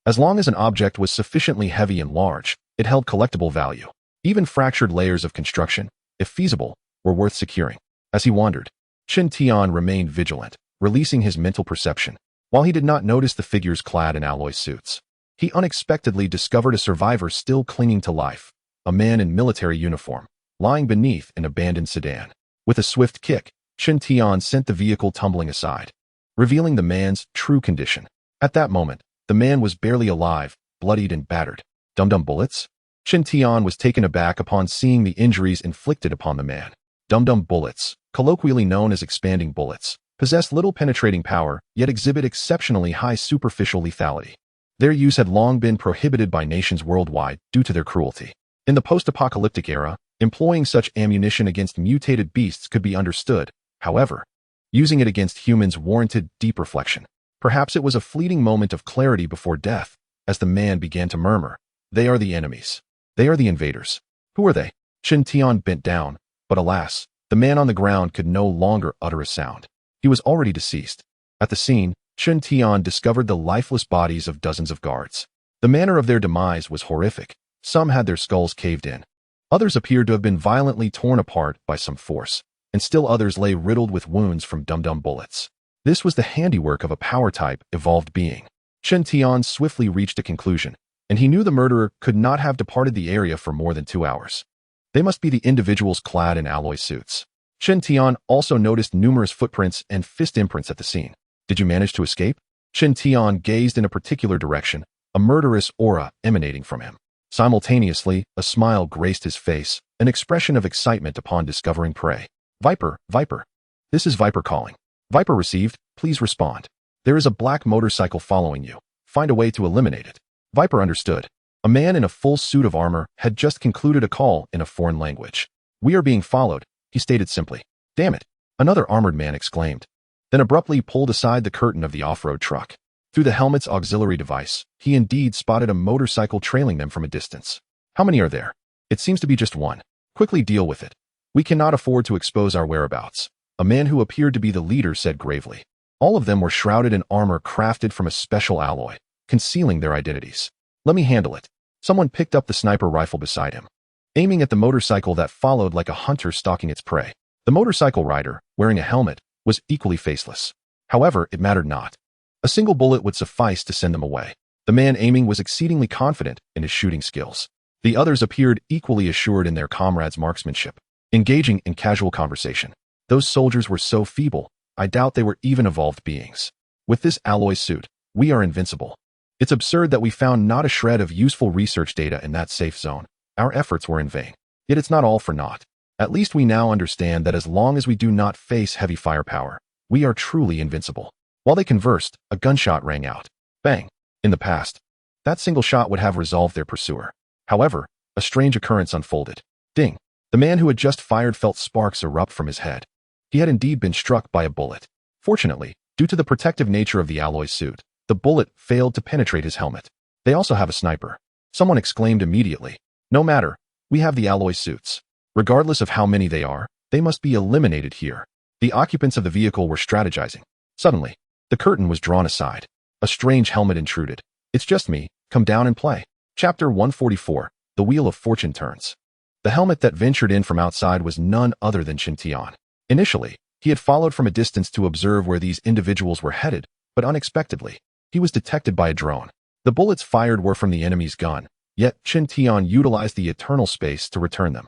As long as an object was sufficiently heavy and large, it held collectible value. Even fractured layers of construction, if feasible, were worth securing. As he wandered, Chen Tian remained vigilant, releasing his mental perception. While he did not notice the figures clad in alloy suits, he unexpectedly discovered a survivor still clinging to life, a man in military uniform, lying beneath an abandoned sedan. With a swift kick, Chen Tian sent the vehicle tumbling aside, revealing the man's true condition. At that moment, the man was barely alive, bloodied and battered. Dum-dum bullets? Chen Tian was taken aback upon seeing the injuries inflicted upon the man. Dum-dum bullets, colloquially known as expanding bullets, possess little penetrating power, yet exhibit exceptionally high superficial lethality. Their use had long been prohibited by nations worldwide due to their cruelty. In the post-apocalyptic era, employing such ammunition against mutated beasts could be understood. However, using it against humans warranted deep reflection. Perhaps it was a fleeting moment of clarity before death, as the man began to murmur, "They are the enemies. They are the invaders. Who are they?" Chen Tian bent down, but alas, the man on the ground could no longer utter a sound. He was already deceased. At the scene, Chen Tian discovered the lifeless bodies of dozens of guards. The manner of their demise was horrific. Some had their skulls caved in. Others appeared to have been violently torn apart by some force, and still others lay riddled with wounds from dum-dum bullets. This was the handiwork of a power-type, evolved being. Chen Tian swiftly reached a conclusion, and he knew the murderer could not have departed the area for more than 2 hours. They must be the individuals clad in alloy suits. Chen Tian also noticed numerous footprints and fist imprints at the scene. Did you manage to escape? Chen Tian gazed in a particular direction, a murderous aura emanating from him. Simultaneously, a smile graced his face, an expression of excitement upon discovering prey. Viper, Viper. This is Viper calling. Viper received, please respond. There is a black motorcycle following you. Find a way to eliminate it. Viper understood. A man in a full suit of armor had just concluded a call in a foreign language. We are being followed, he stated simply. Damn it, another armored man exclaimed. Then abruptly pulled aside the curtain of the off-road truck. Through the helmet's auxiliary device, he indeed spotted a motorcycle trailing them from a distance. How many are there? It seems to be just one. Quickly deal with it. We cannot afford to expose our whereabouts. A man who appeared to be the leader said gravely. All of them were shrouded in armor crafted from a special alloy, concealing their identities. Let me handle it. Someone picked up the sniper rifle beside him, aiming at the motorcycle that followed like a hunter stalking its prey. The motorcycle rider, wearing a helmet, was equally faceless. However, it mattered not. A single bullet would suffice to send them away. The man aiming was exceedingly confident in his shooting skills. The others appeared equally assured in their comrades' marksmanship. engaging in casual conversation. Those soldiers were so feeble, I doubt they were even evolved beings. With this alloy suit, we are invincible. It's absurd that we found not a shred of useful research data in that safe zone. Our efforts were in vain. Yet it's not all for naught. At least we now understand that as long as we do not face heavy firepower, we are truly invincible. While they conversed, a gunshot rang out. Bang! In the past, that single shot would have resolved their pursuer. However, a strange occurrence unfolded. Ding! The man who had just fired felt sparks erupt from his head. He had indeed been struck by a bullet. Fortunately, due to the protective nature of the alloy suit, the bullet failed to penetrate his helmet. They also have a sniper. Someone exclaimed immediately. No matter, we have the alloy suits. Regardless of how many they are, they must be eliminated here. The occupants of the vehicle were strategizing. Suddenly, the curtain was drawn aside. A strange helmet intruded. It's just me, come down and play. Chapter 144, The Wheel of Fortune Turns. The helmet that ventured in from outside was none other than Qin Tian. Initially, he had followed from a distance to observe where these individuals were headed, but unexpectedly, he was detected by a drone. The bullets fired were from the enemy's gun, yet Qin Tian utilized the eternal space to return them.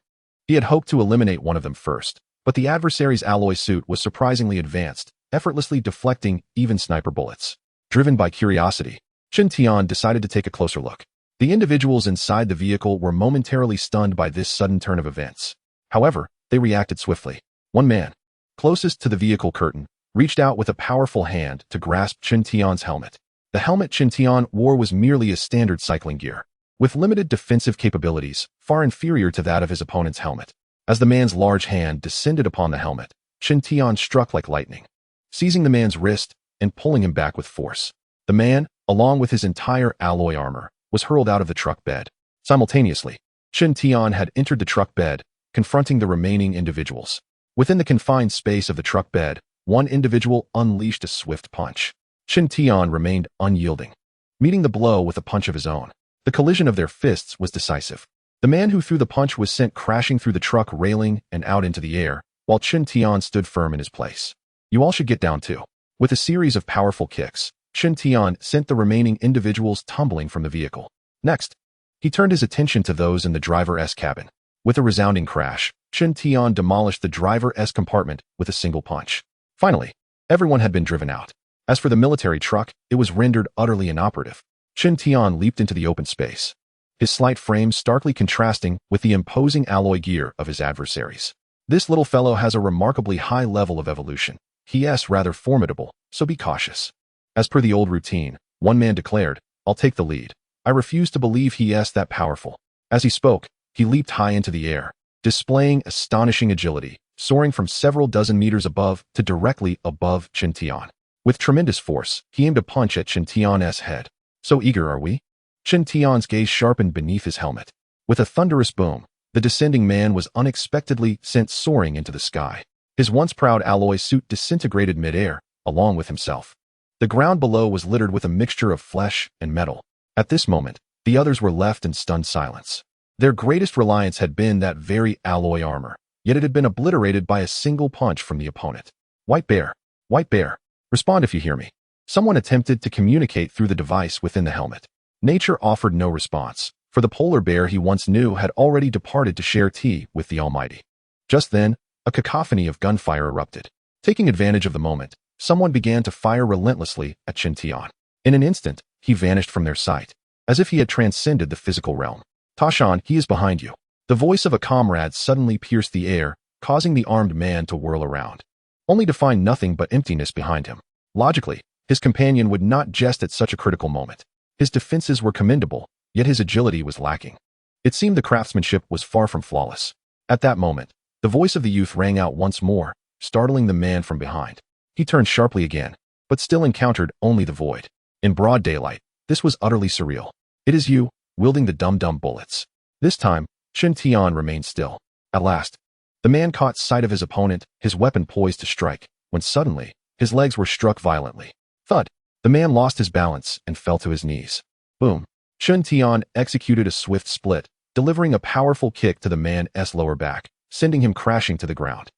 He had hoped to eliminate one of them first, but the adversary's alloy suit was surprisingly advanced, effortlessly deflecting even sniper bullets. Driven by curiosity, Qin Tian decided to take a closer look. The individuals inside the vehicle were momentarily stunned by this sudden turn of events. However, they reacted swiftly. One man, closest to the vehicle curtain, reached out with a powerful hand to grasp Qin Tian's helmet. The helmet Qin Tian wore was merely a standard cycling gear, with limited defensive capabilities, far inferior to that of his opponent's helmet. As the man's large hand descended upon the helmet, Qin Tian struck like lightning, seizing the man's wrist and pulling him back with force. The man, along with his entire alloy armor, was hurled out of the truck bed. Simultaneously, Qin Tian had entered the truck bed, confronting the remaining individuals. Within the confined space of the truck bed, one individual unleashed a swift punch. Qin Tian remained unyielding, meeting the blow with a punch of his own. The collision of their fists was decisive. The man who threw the punch was sent crashing through the truck railing and out into the air, while Qin Tian stood firm in his place. You all should get down too. With a series of powerful kicks, Qin Tian sent the remaining individuals tumbling from the vehicle. Next, he turned his attention to those in the driver's cabin. With a resounding crash, Qin Tian demolished the driver's compartment with a single punch. Finally, everyone had been driven out. As for the military truck, it was rendered utterly inoperative. Qin Tian leaped into the open space, his slight frame starkly contrasting with the imposing alloy gear of his adversaries. This little fellow has a remarkably high level of evolution. He is rather formidable, so be cautious. As per the old routine, one man declared, I'll take the lead. I refuse to believe he is that powerful. As he spoke, he leaped high into the air, displaying astonishing agility, soaring from several dozen meters above to directly above Qin Tian. With tremendous force, he aimed a punch at Qin Tian's head. So eager are we? Qin Tian's gaze sharpened beneath his helmet. With a thunderous boom, the descending man was unexpectedly sent soaring into the sky. His once proud alloy suit disintegrated mid-air, along with himself. The ground below was littered with a mixture of flesh and metal. At this moment, the others were left in stunned silence. Their greatest reliance had been that very alloy armor, yet it had been obliterated by a single punch from the opponent. White Bear, respond if you hear me. Someone attempted to communicate through the device within the helmet. Nature offered no response, for the polar bear he once knew had already departed to share tea with the Almighty. Just then, a cacophony of gunfire erupted. Taking advantage of the moment, someone began to fire relentlessly at Qin Tian. In an instant, he vanished from their sight, as if he had transcended the physical realm. Tashan, he is behind you. The voice of a comrade suddenly pierced the air, causing the armed man to whirl around, only to find nothing but emptiness behind him. Logically, his companion would not jest at such a critical moment. His defenses were commendable, yet his agility was lacking. It seemed the craftsmanship was far from flawless. At that moment, the voice of the youth rang out once more, startling the man from behind. He turned sharply again, but still encountered only the void. In broad daylight, this was utterly surreal. It is you, wielding the dum-dum bullets. This time, Qin Tian remained still. At last, the man caught sight of his opponent, his weapon poised to strike, when suddenly, his legs were struck violently. Thud! The man lost his balance and fell to his knees. Boom! Qin Tian executed a swift split, delivering a powerful kick to the man's lower back, sending him crashing to the ground.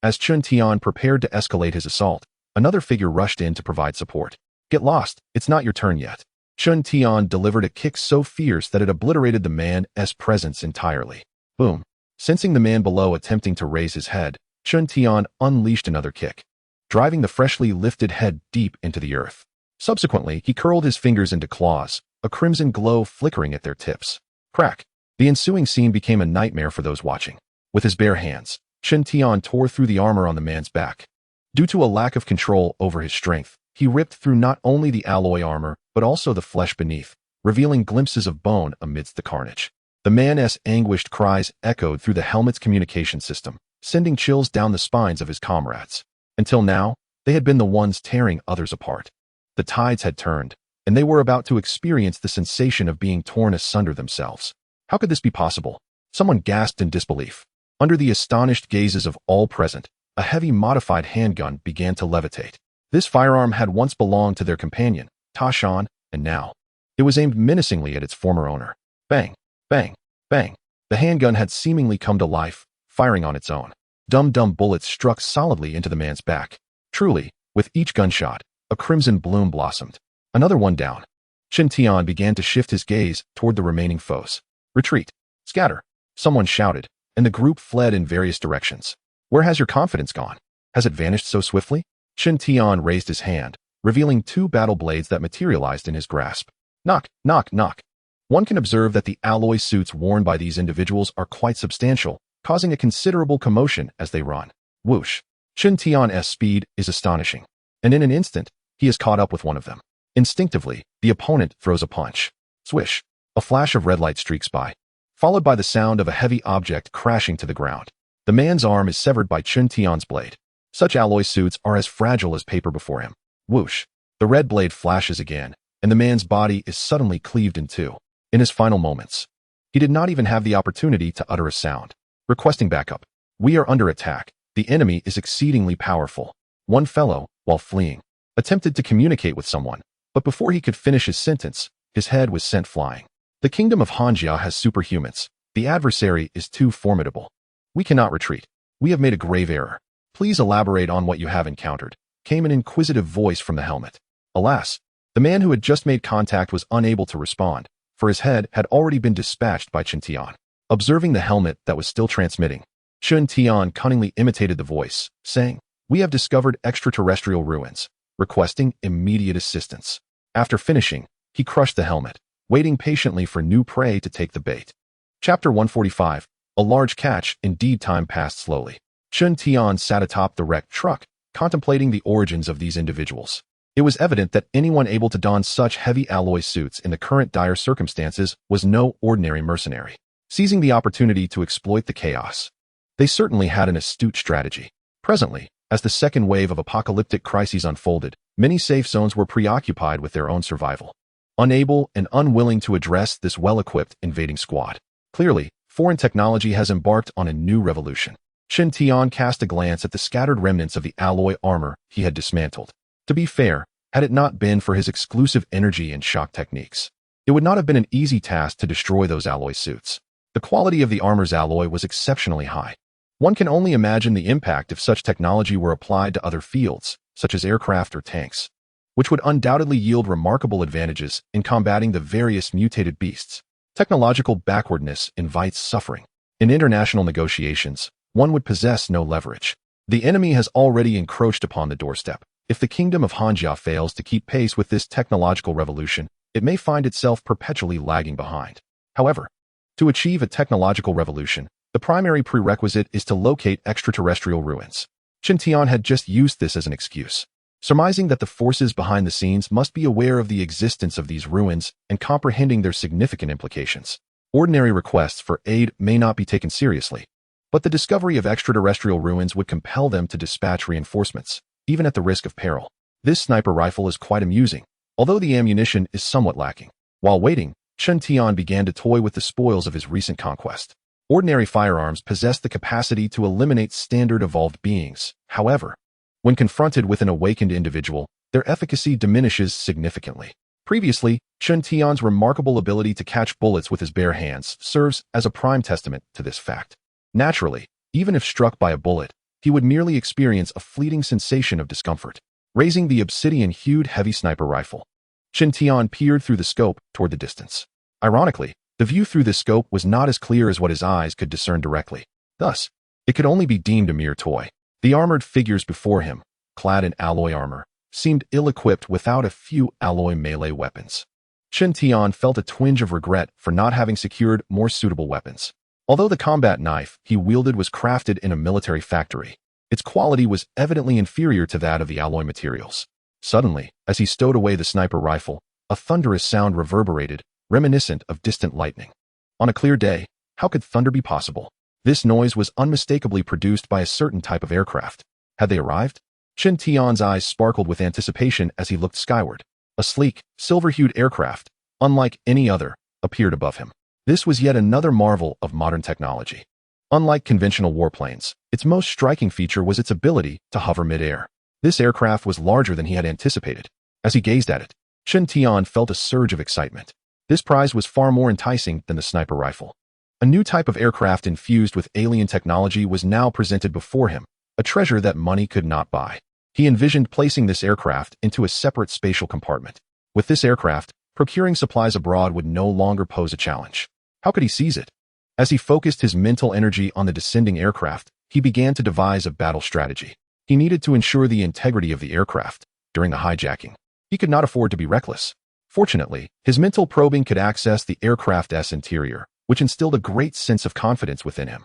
As Qin Tian prepared to escalate his assault, another figure rushed in to provide support. Get lost, it's not your turn yet. Qin Tian delivered a kick so fierce that it obliterated the man's presence entirely. Boom! Sensing the man below attempting to raise his head, Chun Tian unleashed another kick, driving the freshly lifted head deep into the earth. Subsequently, he curled his fingers into claws, a crimson glow flickering at their tips. Crack! The ensuing scene became a nightmare for those watching. With his bare hands, Chun Tian tore through the armor on the man's back. Due to a lack of control over his strength, he ripped through not only the alloy armor, but also the flesh beneath, revealing glimpses of bone amidst the carnage. The man's anguished cries echoed through the helmet's communication system, sending chills down the spines of his comrades. Until now, they had been the ones tearing others apart. The tides had turned, and they were about to experience the sensation of being torn asunder themselves. How could this be possible? Someone gasped in disbelief. Under the astonished gazes of all present, a heavy modified handgun began to levitate. This firearm had once belonged to their companion, Ta Shan, and now it was aimed menacingly at its former owner. Bang, bang, bang. The handgun had seemingly come to life, firing on its own. Dum-dum bullets struck solidly into the man's back. Truly, with each gunshot, a crimson bloom blossomed. Another one down. Chun Tian began to shift his gaze toward the remaining foes. Retreat. Scatter. Someone shouted, and the group fled in various directions. Where has your confidence gone? Has it vanished so swiftly? Chun Tian raised his hand, revealing two battle blades that materialized in his grasp. Knock, knock, knock. One can observe that the alloy suits worn by these individuals are quite substantial, causing a considerable commotion as they run. Whoosh. Chun Tian's speed is astonishing, and in an instant, he is caught up with one of them. Instinctively, the opponent throws a punch. Swish. A flash of red light streaks by, followed by the sound of a heavy object crashing to the ground. The man's arm is severed by Chun Tian's blade. Such alloy suits are as fragile as paper before him. Whoosh. The red blade flashes again, and the man's body is suddenly cleaved in two. In his final moments, he did not even have the opportunity to utter a sound. Requesting backup. We are under attack. The enemy is exceedingly powerful. One fellow, while fleeing, attempted to communicate with someone, but before he could finish his sentence, his head was sent flying. The kingdom of Hanjia has superhumans. The adversary is too formidable. We cannot retreat. We have made a grave error. Please elaborate on what you have encountered, came an inquisitive voice from the helmet. Alas, the man who had just made contact was unable to respond, for his head had already been dispatched by Chun Tian. Observing the helmet that was still transmitting, Chun Tian cunningly imitated the voice, saying, "We have discovered extraterrestrial ruins, requesting immediate assistance." After finishing, he crushed the helmet, waiting patiently for new prey to take the bait. Chapter 145. A large catch. Indeed, time passed slowly. Chun Tian sat atop the wrecked truck, contemplating the origins of these individuals. It was evident that anyone able to don such heavy alloy suits in the current dire circumstances was no ordinary mercenary. Seizing the opportunity to exploit the chaos, they certainly had an astute strategy. Presently, as the second wave of apocalyptic crises unfolded, many safe zones were preoccupied with their own survival, unable and unwilling to address this well-equipped invading squad. Clearly, foreign technology has embarked on a new revolution. Chun Tian cast a glance at the scattered remnants of the alloy armor he had dismantled. To be fair, had it not been for his exclusive energy and shock techniques, it would not have been an easy task to destroy those alloy suits. The quality of the armor's alloy was exceptionally high. One can only imagine the impact if such technology were applied to other fields, such as aircraft or tanks, which would undoubtedly yield remarkable advantages in combating the various mutated beasts. Technological backwardness invites suffering. In international negotiations, one would possess no leverage. The enemy has already encroached upon the doorstep. If the kingdom of Hanjia fails to keep pace with this technological revolution, it may find itself perpetually lagging behind. However, to achieve a technological revolution, the primary prerequisite is to locate extraterrestrial ruins. Chun Tian had just used this as an excuse, surmising that the forces behind the scenes must be aware of the existence of these ruins and comprehending their significant implications. Ordinary requests for aid may not be taken seriously, but the discovery of extraterrestrial ruins would compel them to dispatch reinforcements, even at the risk of peril. This sniper rifle is quite amusing, although the ammunition is somewhat lacking. While waiting, Chun Tian began to toy with the spoils of his recent conquest. Ordinary firearms possess the capacity to eliminate standard evolved beings. However, when confronted with an awakened individual, their efficacy diminishes significantly. Previously, Chun Tian's remarkable ability to catch bullets with his bare hands serves as a prime testament to this fact. Naturally, even if struck by a bullet, he would merely experience a fleeting sensation of discomfort. Raising the obsidian-hued heavy sniper rifle, Chun Tian peered through the scope toward the distance. Ironically, The view through the scope was not as clear as what his eyes could discern directly. Thus, it could only be deemed a mere toy. The armored figures before him, clad in alloy armor, seemed ill-equipped without a few alloy melee weapons. Chen Tian felt a twinge of regret for not having secured more suitable weapons. Although the combat knife he wielded was crafted in a military factory, its quality was evidently inferior to that of the alloy materials. Suddenly, as he stowed away the sniper rifle, a thunderous sound reverberated, reminiscent of distant lightning. On a clear day, how could thunder be possible? This noise was unmistakably produced by a certain type of aircraft. Had they arrived? Chen Tian's eyes sparkled with anticipation as he looked skyward. A sleek, silver-hued aircraft, unlike any other, appeared above him. This was yet another marvel of modern technology. Unlike conventional warplanes, its most striking feature was its ability to hover mid-air. This aircraft was larger than he had anticipated. As he gazed at it, Chen Tian felt a surge of excitement. This prize was far more enticing than the sniper rifle. A new type of aircraft infused with alien technology was now presented before him, a treasure that money could not buy. He envisioned placing this aircraft into a separate spatial compartment. With this aircraft, procuring supplies abroad would no longer pose a challenge. How could he seize it? As he focused his mental energy on the descending aircraft, he began to devise a battle strategy. He needed to ensure the integrity of the aircraft during the hijacking. He could not afford to be reckless. Fortunately, his mental probing could access the aircraft's interior, which instilled a great sense of confidence within him.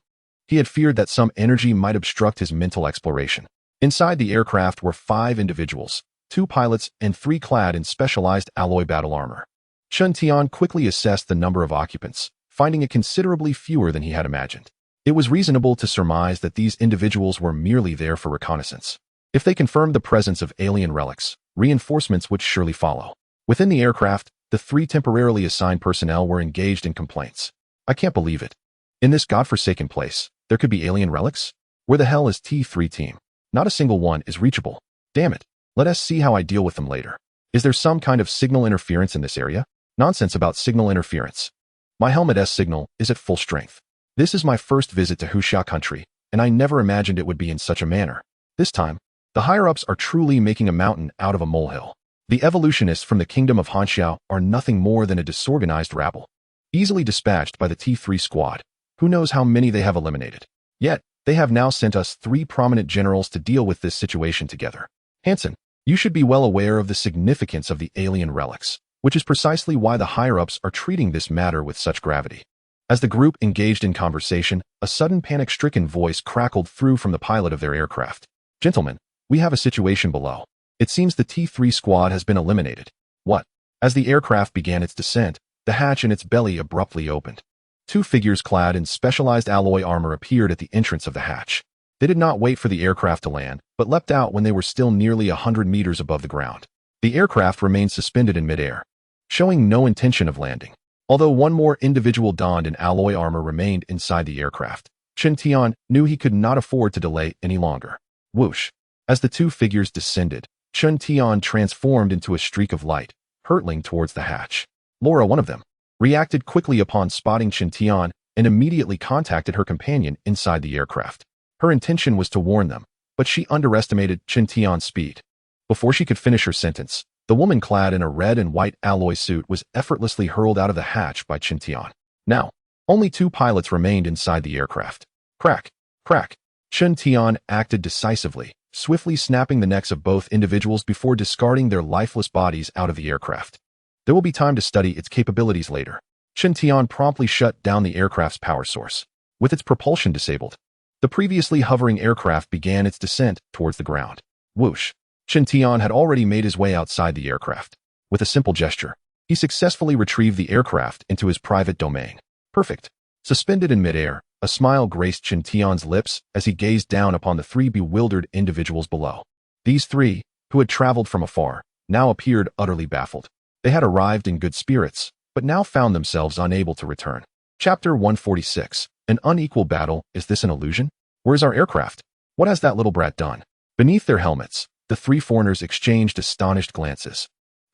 He had feared that some energy might obstruct his mental exploration. Inside the aircraft were 5 individuals, 2 pilots and 3 clad in specialized alloy battle armor. Chen Tian quickly assessed the number of occupants, finding it considerably fewer than he had imagined. It was reasonable to surmise that these individuals were merely there for reconnaissance. If they confirmed the presence of alien relics, reinforcements would surely follow. Within the aircraft, the 3 temporarily assigned personnel were engaged in complaints. I can't believe it. In this godforsaken place, there could be alien relics? Where the hell is T3 team? Not a single one is reachable. Damn it. Let us see how I deal with them later. Is there some kind of signal interference in this area? Nonsense about signal interference. My helmet's signal is at full strength. This is my first visit to Huxia country, and I never imagined it would be in such a manner. This time, the higher-ups are truly making a mountain out of a molehill. The evolutionists from the kingdom of Hanxiao are nothing more than a disorganized rabble, easily dispatched by the T3 squad. Who knows how many they have eliminated. Yet, they have now sent us 3 prominent generals to deal with this situation together. Hansen, you should be well aware of the significance of the alien relics, which is precisely why the higher-ups are treating this matter with such gravity. As the group engaged in conversation, a sudden panic-stricken voice crackled through from the pilot of their aircraft. Gentlemen, we have a situation below. It seems the T3 squad has been eliminated. What? As the aircraft began its descent, the hatch in its belly abruptly opened. 2 figures clad in specialized alloy armor appeared at the entrance of the hatch. They did not wait for the aircraft to land, but leapt out when they were still nearly 100 meters above the ground. The aircraft remained suspended in midair, showing no intention of landing. Although one more individual donned in alloy armor remained inside the aircraft, Chen Tian knew he could not afford to delay any longer. Whoosh! As the 2 figures descended, Chen Tian transformed into a streak of light, hurtling towards the hatch. Laura, one of them, reacted quickly upon spotting Chen Tian and immediately contacted her companion inside the aircraft. Her intention was to warn them, but she underestimated Chen Tian's speed. Before she could finish her sentence, the woman clad in a red and white alloy suit was effortlessly hurled out of the hatch by Chen Tian. Now, only 2 pilots remained inside the aircraft. Crack! Crack! Chen Tian acted decisively, swiftly snapping the necks of both individuals before discarding their lifeless bodies out of the aircraft. There will be time to study its capabilities later. Chen Tian promptly shut down the aircraft's power source. With its propulsion disabled, the previously hovering aircraft began its descent towards the ground. Whoosh! Chen Tian had already made his way outside the aircraft. With a simple gesture, he successfully retrieved the aircraft into his private domain. Perfect. Suspended in midair, a smile graced Chen Tian's lips as he gazed down upon the 3 bewildered individuals below. These 3, who had traveled from afar, now appeared utterly baffled. They had arrived in good spirits, but now found themselves unable to return. Chapter 146. An unequal battle. Is this an illusion? Where's our aircraft? What has that little brat done? Beneath their helmets, the 3 foreigners exchanged astonished glances.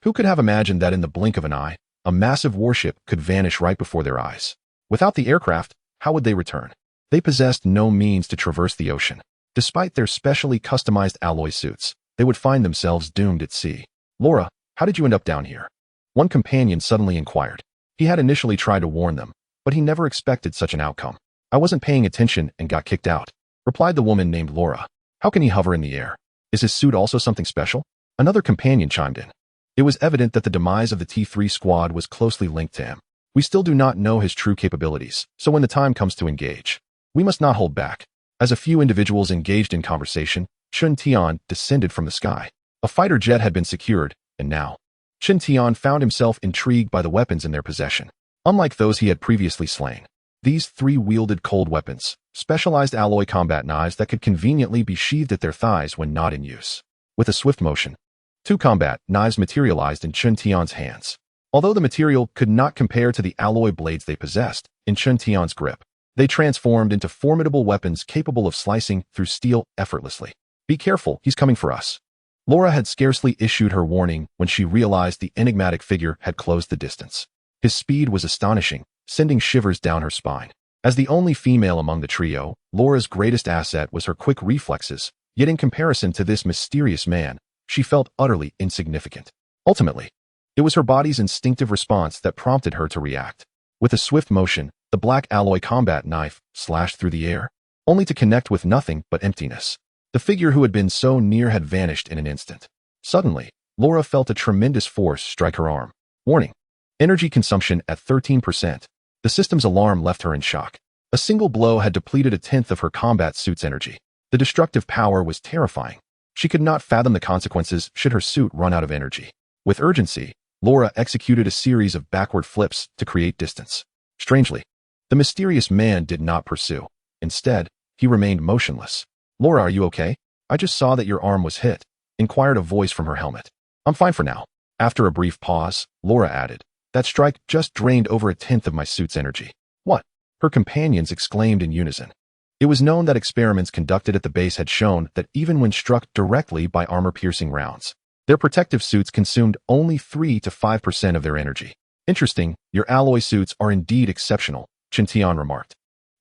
Who could have imagined that in the blink of an eye, a massive warship could vanish right before their eyes? Without the aircraft, how would they return? They possessed no means to traverse the ocean. Despite their specially customized alloy suits, they would find themselves doomed at sea. Laura, how did you end up down here? One companion suddenly inquired. He had initially tried to warn them, but he never expected such an outcome. I wasn't paying attention and got kicked out, replied the woman named Laura. How can he hover in the air? Is his suit also something special? Another companion chimed in. It was evident that the demise of the T3 squad was closely linked to him. We still do not know his true capabilities, so when the time comes to engage, we must not hold back. As a few individuals engaged in conversation, Chun Tian descended from the sky. A fighter jet had been secured, and now, Chun Tian found himself intrigued by the weapons in their possession. Unlike those he had previously slain, these three wielded cold weapons, specialized alloy combat knives that could conveniently be sheathed at their thighs when not in use. With a swift motion, two combat knives materialized in Chun Tian's hands. Although the material could not compare to the alloy blades they possessed, in Chun Tian's grip, they transformed into formidable weapons capable of slicing through steel effortlessly. Be careful, he's coming for us. Laura had scarcely issued her warning when she realized the enigmatic figure had closed the distance. His speed was astonishing, sending shivers down her spine. As the only female among the trio, Laura's greatest asset was her quick reflexes, yet in comparison to this mysterious man, she felt utterly insignificant. Ultimately, it was her body's instinctive response that prompted her to react. With a swift motion, the black alloy combat knife slashed through the air, only to connect with nothing but emptiness. The figure who had been so near had vanished in an instant. Suddenly, Laura felt a tremendous force strike her arm. Warning: energy consumption at 13%. The system's alarm left her in shock. A single blow had depleted a tenth of her combat suit's energy. The destructive power was terrifying. She could not fathom the consequences should her suit run out of energy. With urgency, Laura executed a series of backward flips to create distance. Strangely, the mysterious man did not pursue. Instead, he remained motionless. Laura, are you okay? I just saw that your arm was hit, inquired a voice from her helmet. I'm fine for now. After a brief pause, Laura added, that strike just drained over a tenth of my suit's energy. What? Her companions exclaimed in unison. It was known that experiments conducted at the base had shown that even when struck directly by armor-piercing rounds, their protective suits consumed only 3 to 5% of their energy. Interesting, your alloy suits are indeed exceptional, Chun Tian remarked.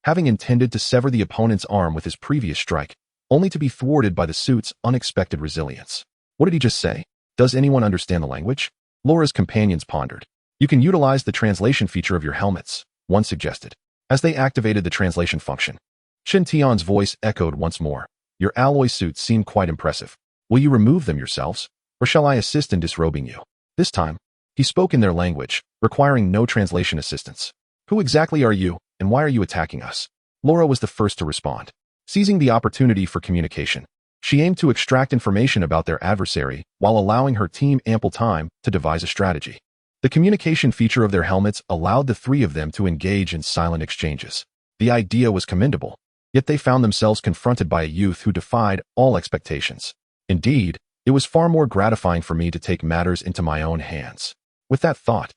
Having intended to sever the opponent's arm with his previous strike, only to be thwarted by the suit's unexpected resilience. What did he just say? Does anyone understand the language? Laura's companions pondered. You can utilize the translation feature of your helmets, one suggested. As they activated the translation function, Chun Tian's voice echoed once more. Your alloy suits seem quite impressive. Will you remove them yourselves, or shall I assist in disrobing you? This time, he spoke in their language, requiring no translation assistance. Who exactly are you, and why are you attacking us? Laura was the first to respond. Seizing the opportunity for communication, she aimed to extract information about their adversary while allowing her team ample time to devise a strategy. The communication feature of their helmets allowed the three of them to engage in silent exchanges. The idea was commendable, yet they found themselves confronted by a youth who defied all expectations. Indeed, it was far more gratifying for me to take matters into my own hands. With that thought,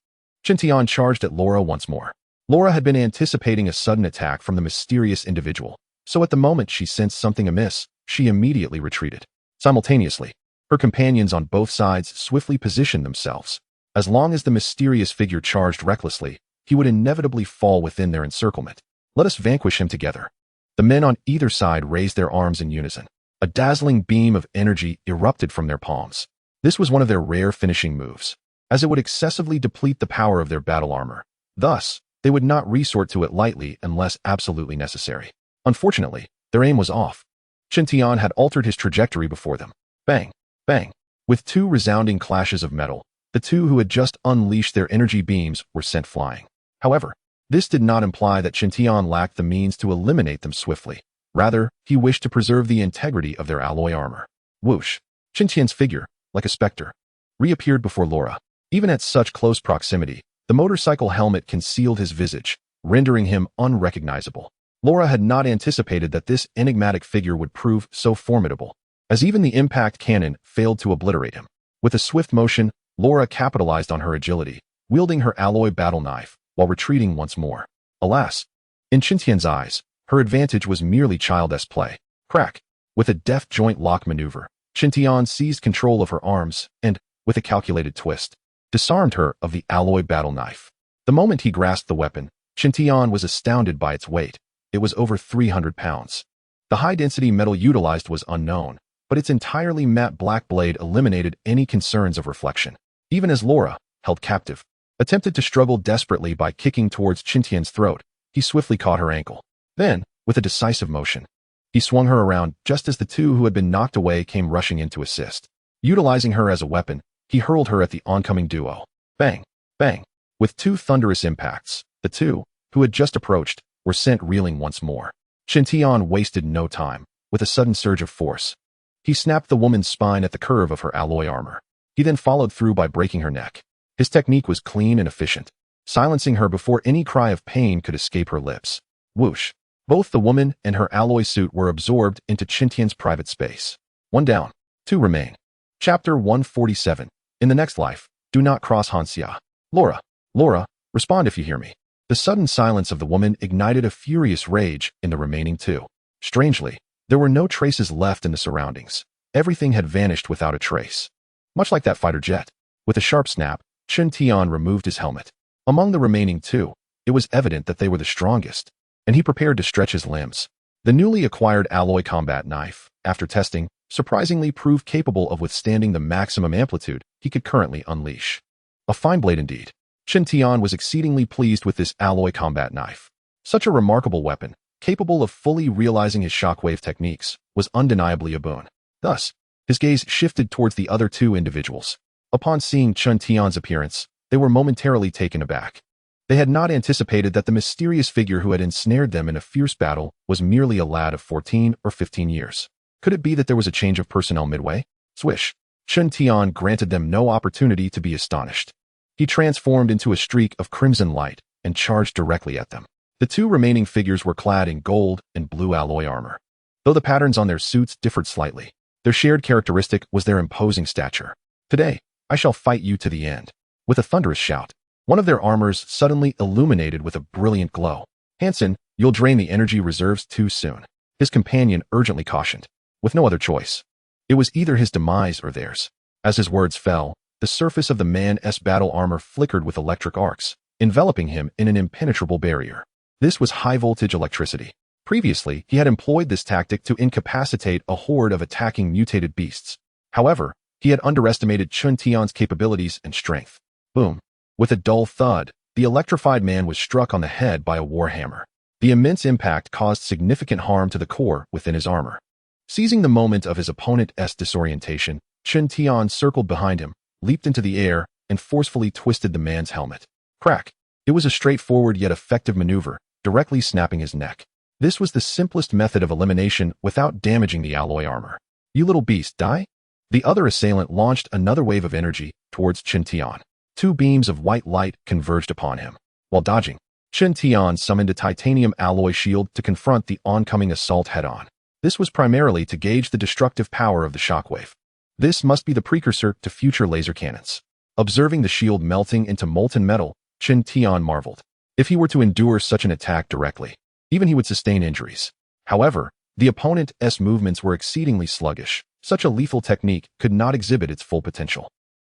Chun Tian charged at Laura once more. Laura had been anticipating a sudden attack from the mysterious individual, so at the moment she sensed something amiss, she immediately retreated. Simultaneously, her companions on both sides swiftly positioned themselves. As long as the mysterious figure charged recklessly, he would inevitably fall within their encirclement. Let us vanquish him together. The men on either side raised their arms in unison. A dazzling beam of energy erupted from their palms. This was one of their rare finishing moves, as it would excessively deplete the power of their battle armor. Thus, they would not resort to it lightly unless absolutely necessary. Unfortunately, their aim was off. Chun Tian had altered his trajectory before them. Bang! Bang! With two resounding clashes of metal, the two who had just unleashed their energy beams were sent flying. However, this did not imply that Chun Tian lacked the means to eliminate them swiftly. Rather, he wished to preserve the integrity of their alloy armor. Whoosh! Chun Tian's figure, like a specter, reappeared before Laura. Even at such close proximity, the motorcycle helmet concealed his visage, rendering him unrecognizable. Laura had not anticipated that this enigmatic figure would prove so formidable, as even the impact cannon failed to obliterate him. With a swift motion, Laura capitalized on her agility, wielding her alloy battle knife, while retreating once more. Alas, in Chun Tian's eyes, her advantage was merely childish play. Crack! With a deft joint lock maneuver, Chun Tian seized control of her arms and, with a calculated twist, disarmed her of the alloy battle knife. The moment he grasped the weapon, Chun Tian was astounded by its weight. It was over 300 pounds. The high-density metal utilized was unknown, but its entirely matte black blade eliminated any concerns of reflection. Even as Laura, held captive, attempted to struggle desperately by kicking towards Qintian's throat. He swiftly caught her ankle. Then, with a decisive motion, he swung her around just as the two who had been knocked away came rushing in to assist. Utilizing her as a weapon, he hurled her at the oncoming duo. Bang! Bang! With two thunderous impacts, the two, who had just approached, were sent reeling once more. Qintian wasted no time. With a sudden surge of force, he snapped the woman's spine at the curve of her alloy armor. He then followed through by breaking her neck. His technique was clean and efficient, silencing her before any cry of pain could escape her lips. Whoosh! Both the woman and her alloy suit were absorbed into Qintian's private space. One down, two remain. Chapter 147. In the next life, do not cross Hanxia. Laura, respond if you hear me. The sudden silence of the woman ignited a furious rage in the remaining two. Strangely, there were no traces left in the surroundings. Everything had vanished without a trace. Much like that fighter jet. With a sharp snap, Qintian removed his helmet. Among the remaining two, it was evident that they were the strongest, and he prepared to stretch his limbs. The newly acquired alloy combat knife, after testing, surprisingly proved capable of withstanding the maximum amplitude he could currently unleash. A fine blade indeed. Qintian was exceedingly pleased with this alloy combat knife. Such a remarkable weapon, capable of fully realizing his shockwave techniques, was undeniably a boon. Thus, his gaze shifted towards the other two individuals. Upon seeing Qintian's appearance, they were momentarily taken aback. They had not anticipated that the mysterious figure who had ensnared them in a fierce battle was merely a lad of 14 or 15 years. Could it be that there was a change of personnel midway? Swish! Qintian granted them no opportunity to be astonished. He transformed into a streak of crimson light and charged directly at them. The two remaining figures were clad in gold and blue alloy armor. Though the patterns on their suits differed slightly, their shared characteristic was their imposing stature. Today, I shall fight you to the end. With a thunderous shout, one of their armors suddenly illuminated with a brilliant glow. Hansen, you'll drain the energy reserves too soon, his companion urgently cautioned. With no other choice, it was either his demise or theirs. As his words fell, the surface of the man's battle armor flickered with electric arcs, enveloping him in an impenetrable barrier. This was high-voltage electricity. Previously, he had employed this tactic to incapacitate a horde of attacking mutated beasts. However, he had underestimated Qintian's capabilities and strength. Boom! With a dull thud, the electrified man was struck on the head by a warhammer. The immense impact caused significant harm to the core within his armor. Seizing the moment of his opponent's disorientation, Qintian circled behind him, leaped into the air, and forcefully twisted the man's helmet. Crack! It was a straightforward yet effective maneuver, directly snapping his neck. This was the simplest method of elimination without damaging the alloy armor. You little beast, die? The other assailant launched another wave of energy towards Qintian. Two beams of white light converged upon him. While dodging, Qintian summoned a titanium alloy shield to confront the oncoming assault head-on. This was primarily to gauge the destructive power of the shockwave. This must be the precursor to future laser cannons. Observing the shield melting into molten metal, Qintian marveled. If he were to endure such an attack directly, even he would sustain injuries. However, the opponent's movements were exceedingly sluggish. Such a lethal technique could not exhibit its full potential.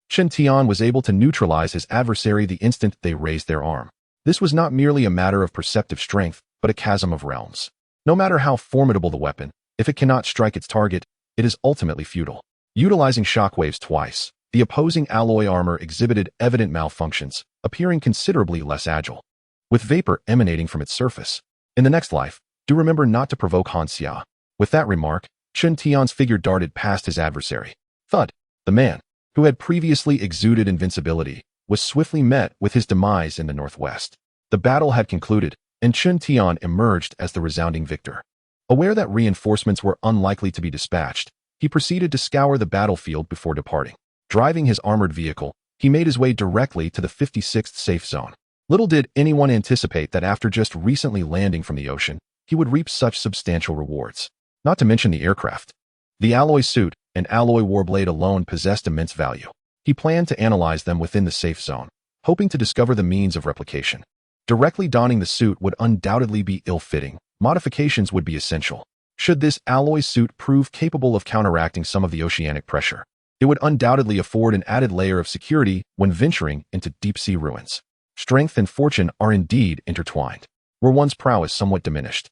Qintian was able to neutralize his adversary the instant they raised their arm. This was not merely a matter of perceptive strength, but a chasm of realms. No matter how formidable the weapon, if it cannot strike its target, it is ultimately futile. Utilizing shockwaves twice, the opposing alloy armor exhibited evident malfunctions, appearing considerably less agile. With vapor emanating from its surface. In the next life, do remember not to provoke Hanxia. With that remark, Qintian's figure darted past his adversary. Thud! The man, who had previously exuded invincibility, was swiftly met with his demise in the northwest. The battle had concluded, and Qintian emerged as the resounding victor. Aware that reinforcements were unlikely to be dispatched, he proceeded to scour the battlefield before departing. Driving his armored vehicle, he made his way directly to the 56th safe zone. Little did anyone anticipate that after just recently landing from the ocean, he would reap such substantial rewards. Not to mention the aircraft. The alloy suit and alloy warblade alone possessed immense value. He planned to analyze them within the safe zone, hoping to discover the means of replication. Directly donning the suit would undoubtedly be ill-fitting. Modifications would be essential. Should this alloy suit prove capable of counteracting some of the oceanic pressure, it would undoubtedly afford an added layer of security when venturing into deep-sea ruins. Strength and fortune are indeed intertwined. Were one's prowess somewhat diminished,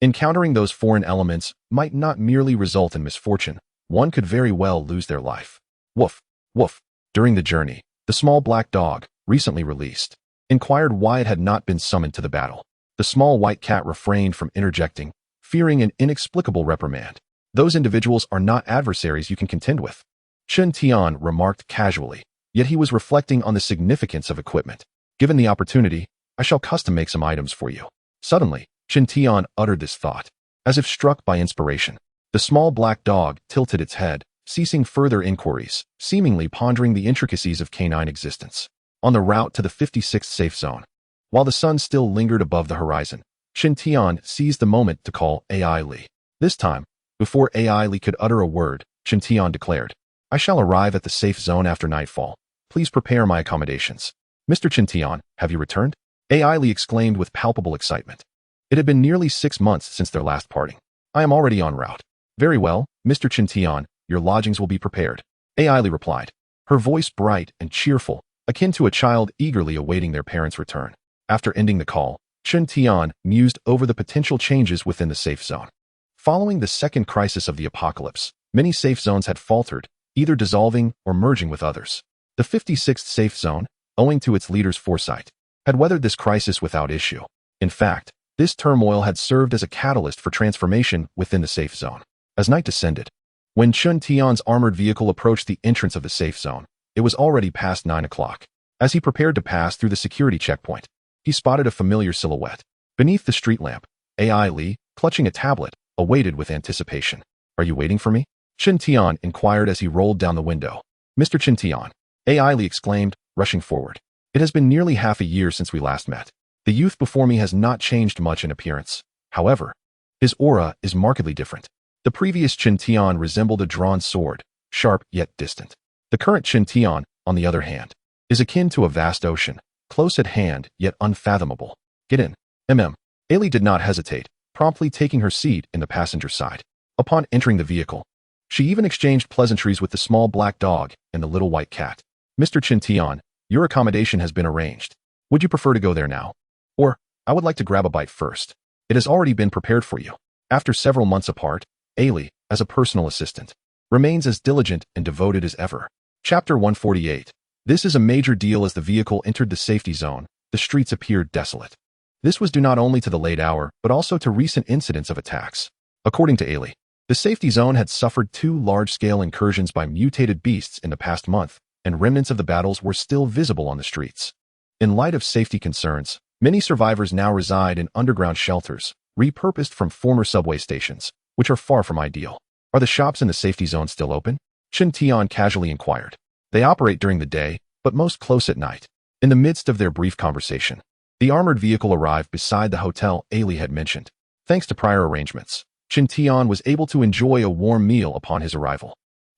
encountering those foreign elements might not merely result in misfortune, one could very well lose their life. Woof, woof. During the journey, the small black dog, recently released, inquired why it had not been summoned to the battle. The small white cat refrained from interjecting, fearing an inexplicable reprimand. Those individuals are not adversaries you can contend with, Chen Tian remarked casually, yet he was reflecting on the significance of equipment. Given the opportunity, I shall custom make some items for you. Suddenly, Chen Tian uttered this thought. As if struck by inspiration, the small black dog tilted its head, ceasing further inquiries, seemingly pondering the intricacies of canine existence. On the route to the 56th safe zone, while the sun still lingered above the horizon, Chen Tian seized the moment to call AI Li. This time, before AI Li could utter a word, Chen Tian declared, I shall arrive at the safe zone after nightfall. Please prepare my accommodations. Mr. Chen Tian, have you returned? AI Li exclaimed with palpable excitement. It had been nearly 6 months since their last parting. I am already en route. Very well, Mr. Chen Tian, your lodgings will be prepared. AI Li replied, her voice bright and cheerful, akin to a child eagerly awaiting their parents' return. After ending the call, Chen Tian mused over the potential changes within the safe zone. Following the second crisis of the apocalypse, many safe zones had faltered, either dissolving or merging with others. The 56th safe zone, owing to its leader's foresight, had weathered this crisis without issue. In fact, this turmoil had served as a catalyst for transformation within the safe zone. As night descended, when Chen Tian's armored vehicle approached the entrance of the safe zone, it was already past 9 o'clock. As he prepared to pass through the security checkpoint, he spotted a familiar silhouette. Beneath the street lamp, AI Li, clutching a tablet, awaited with anticipation. Are you waiting for me? Chen Tian inquired as he rolled down the window. Mr. Chen Tian, AI Li exclaimed, rushing forward. It has been nearly half a year since we last met. The youth before me has not changed much in appearance. However, his aura is markedly different. The previous Chen Tian resembled a drawn sword, sharp yet distant. The current Chen Tian, on the other hand, is akin to a vast ocean, close at hand yet unfathomable. Get in. Ailey did not hesitate, promptly taking her seat in the passenger side. Upon entering the vehicle, she even exchanged pleasantries with the small black dog and the little white cat. Mr. Chen Tian, your accommodation has been arranged. Would you prefer to go there now? Or, I would like to grab a bite first. It has already been prepared for you. After several months apart, Ailey, as a personal assistant, remains as diligent and devoted as ever. Chapter 148. This is a major deal. As the vehicle entered the safety zone, the streets appeared desolate. This was due not only to the late hour, but also to recent incidents of attacks. According to Ailey, the safety zone had suffered 2 large-scale incursions by mutated beasts in the past month, and remnants of the battles were still visible on the streets. In light of safety concerns, many survivors now reside in underground shelters, repurposed from former subway stations, which are far from ideal. Are the shops in the safety zone still open? Chen Tian casually inquired. They operate during the day, but most close at night. In the midst of their brief conversation, the armored vehicle arrived beside the hotel Ailey had mentioned. Thanks to prior arrangements, Chen Tian was able to enjoy a warm meal upon his arrival.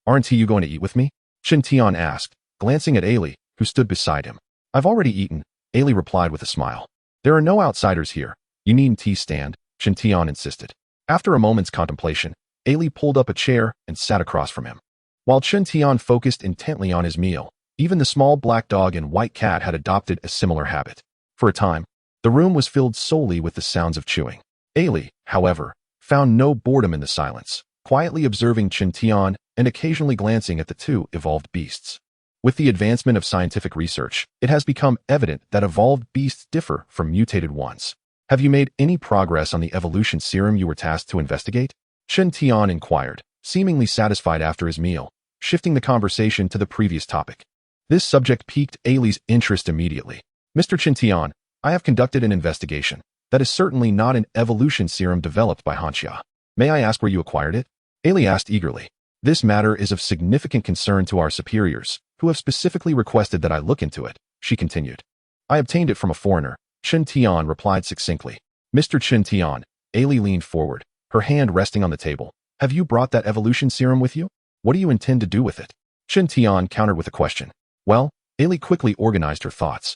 Aren't you going to eat with me? Chen Tian asked, glancing at Ailey, who stood beside him. I've already eaten, Ailey replied with a smile. There are no outsiders here. You needn't stand, Chen Tian insisted. After a moment's contemplation, Ailey pulled up a chair and sat across from him. While Chen Tian focused intently on his meal, even the small black dog and white cat had adopted a similar habit. For a time, the room was filled solely with the sounds of chewing. Ailey, however, found no boredom in the silence, quietly observing Chen Tian and occasionally glancing at the 2 evolved beasts. With the advancement of scientific research, it has become evident that evolved beasts differ from mutated ones. Have you made any progress on the evolution serum you were tasked to investigate? Chen Tian inquired, seemingly satisfied after his meal, shifting the conversation to the previous topic. This subject piqued Ailey's interest immediately. Mr. Chen Tian, I have conducted an investigation. That is certainly not an evolution serum developed by Hanxia. May I ask where you acquired it? Ailey asked eagerly. This matter is of significant concern to our superiors, who have specifically requested that I look into it, she continued. I obtained it from a foreigner, Chen Tian replied succinctly. Mr. Chen Tian, Ailey leaned forward, her hand resting on the table. Have you brought that evolution serum with you? What do you intend to do with it? Chen Tian countered with a question. Well, Ailey quickly organized her thoughts.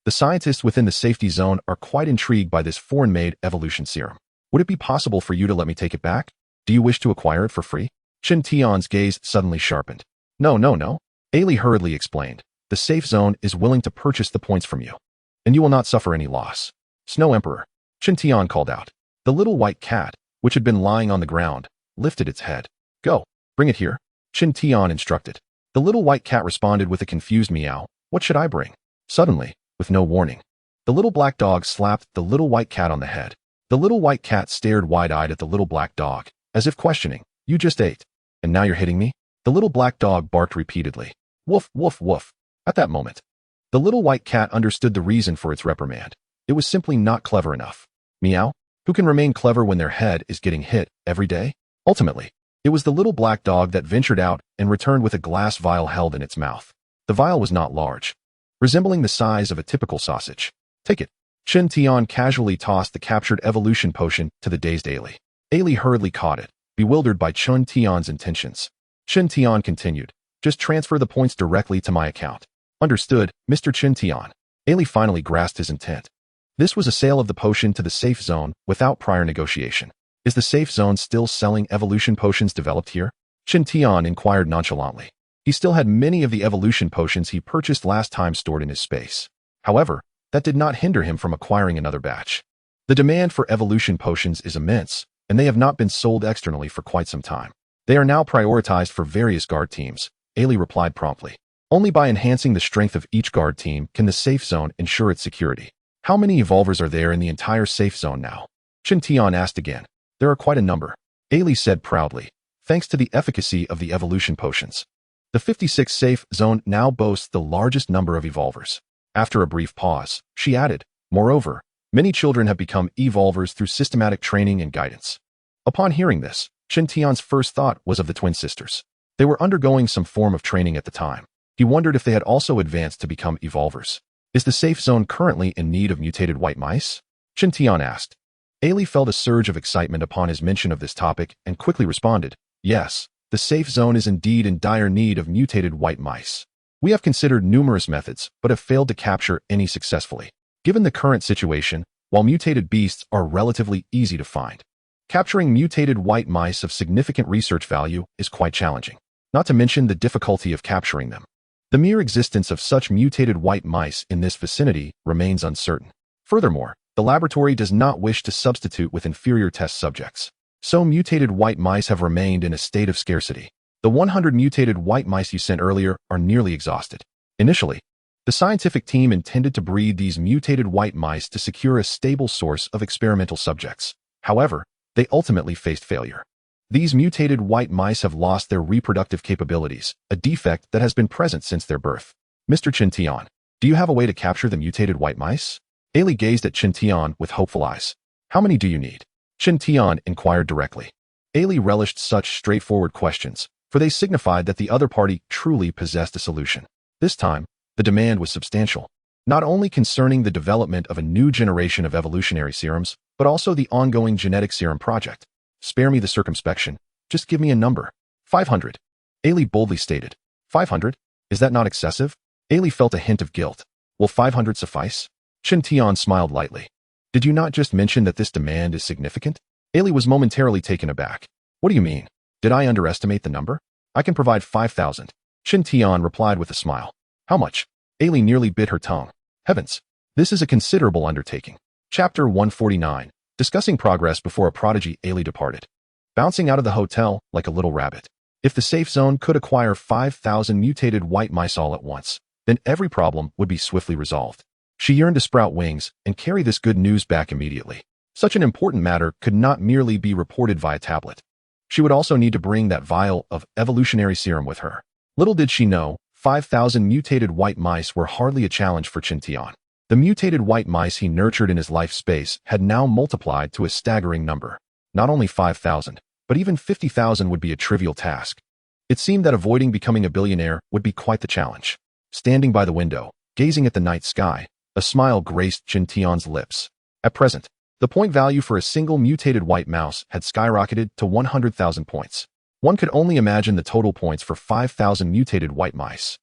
The scientists within the safety zone are quite intrigued by this foreign-made evolution serum. Would it be possible for you to let me take it back? Do you wish to acquire it for free? Chen Tian's gaze suddenly sharpened. No. Ailey hurriedly explained. The safe zone is willing to purchase the points from you, and you will not suffer any loss. Snow Emperor, Chen Tian called out. The little white cat, which had been lying on the ground, lifted its head. Go, bring it here, Chen Tian instructed. The little white cat responded with a confused meow. What should I bring? Suddenly, with no warning, the little black dog slapped the little white cat on the head. The little white cat stared wide-eyed at the little black dog, as if questioning, "You just ate, and now you're hitting me?" The little black dog barked repeatedly. Woof, woof, woof. At that moment, the little white cat understood the reason for its reprimand. It was simply not clever enough. Meow? Who can remain clever when their head is getting hit every day? Ultimately, it was the little black dog that ventured out and returned with a glass vial held in its mouth. The vial was not large, resembling the size of a typical sausage. "Take it." Chen Tian casually tossed the captured evolution potion to the dazed Ailey. Ailey hurriedly caught it, bewildered by Chen Tian's intentions. Chen Tian continued, "Just transfer the points directly to my account." "Understood, Mr. Chen Tian." Ailey finally grasped his intent. This was a sale of the potion to the safe zone without prior negotiation. "Is the safe zone still selling evolution potions developed here?" Chen Tian inquired nonchalantly. He still had many of the evolution potions he purchased last time stored in his space. However, that did not hinder him from acquiring another batch. The demand for evolution potions is immense, and they have not been sold externally for quite some time. They are now prioritized for various guard teams, Ailey replied promptly. Only by enhancing the strength of each guard team can the safe zone ensure its security. "How many evolvers are there in the entire safe zone now?" Chen Tian asked again. "There are quite a number," Ailey said proudly, "thanks to the efficacy of the evolution potions. The 56 safe zone now boasts the largest number of evolvers." After a brief pause, she added, "Moreover, many children have become evolvers through systematic training and guidance." Upon hearing this, Chen Tian's first thought was of the twin sisters. They were undergoing some form of training at the time. He wondered if they had also advanced to become evolvers. "Is the safe zone currently in need of mutated white mice?" Chen Tian asked. Ailey felt a surge of excitement upon his mention of this topic and quickly responded, "Yes, the safe zone is indeed in dire need of mutated white mice. We have considered numerous methods, but have failed to capture any successfully. Given the current situation, while mutated beasts are relatively easy to find, capturing mutated white mice of significant research value is quite challenging, not to mention the difficulty of capturing them. The mere existence of such mutated white mice in this vicinity remains uncertain. Furthermore, the laboratory does not wish to substitute with inferior test subjects. So mutated white mice have remained in a state of scarcity. The 100 mutated white mice you sent earlier are nearly exhausted. Initially, the scientific team intended to breed these mutated white mice to secure a stable source of experimental subjects. However, they ultimately faced failure. These mutated white mice have lost their reproductive capabilities, a defect that has been present since their birth. "Mr. Chen Tian, do you have a way to capture the mutated white mice?" Ailey gazed at Chen Tian with hopeful eyes. "How many do you need?" Chen Tian inquired directly. Ailey relished such straightforward questions, for they signified that the other party truly possessed a solution. This time, the demand was substantial, not only concerning the development of a new generation of evolutionary serums, but also the ongoing genetic serum project. "Spare me the circumspection. Just give me a number." 500. Ailey boldly stated. 500? Is that not excessive? Ailey felt a hint of guilt. "Will 500 suffice?" Chen Tian smiled lightly. "Did you not just mention that this demand is significant?" Ailey was momentarily taken aback. "What do you mean? Did I underestimate the number? I can provide 5,000. Chen Tian replied with a smile. "How much?" Ailey nearly bit her tongue. Heavens, this is a considerable undertaking. Chapter 149. Discussing progress before a prodigy. Ailey departed, bouncing out of the hotel like a little rabbit. If the safe zone could acquire 5,000 mutated white mice all at once, then every problem would be swiftly resolved. She yearned to sprout wings and carry this good news back immediately. Such an important matter could not merely be reported via tablet. She would also need to bring that vial of evolutionary serum with her. Little did she know, 5,000 mutated white mice were hardly a challenge for Chen Tian. The mutated white mice he nurtured in his life space had now multiplied to a staggering number. Not only 5,000, but even 50,000 would be a trivial task. It seemed that avoiding becoming a billionaire would be quite the challenge. Standing by the window, gazing at the night sky, a smile graced Chen Tian's lips. At present, the point value for a single mutated white mouse had skyrocketed to 100,000 points. One could only imagine the total points for 5,000 mutated white mice.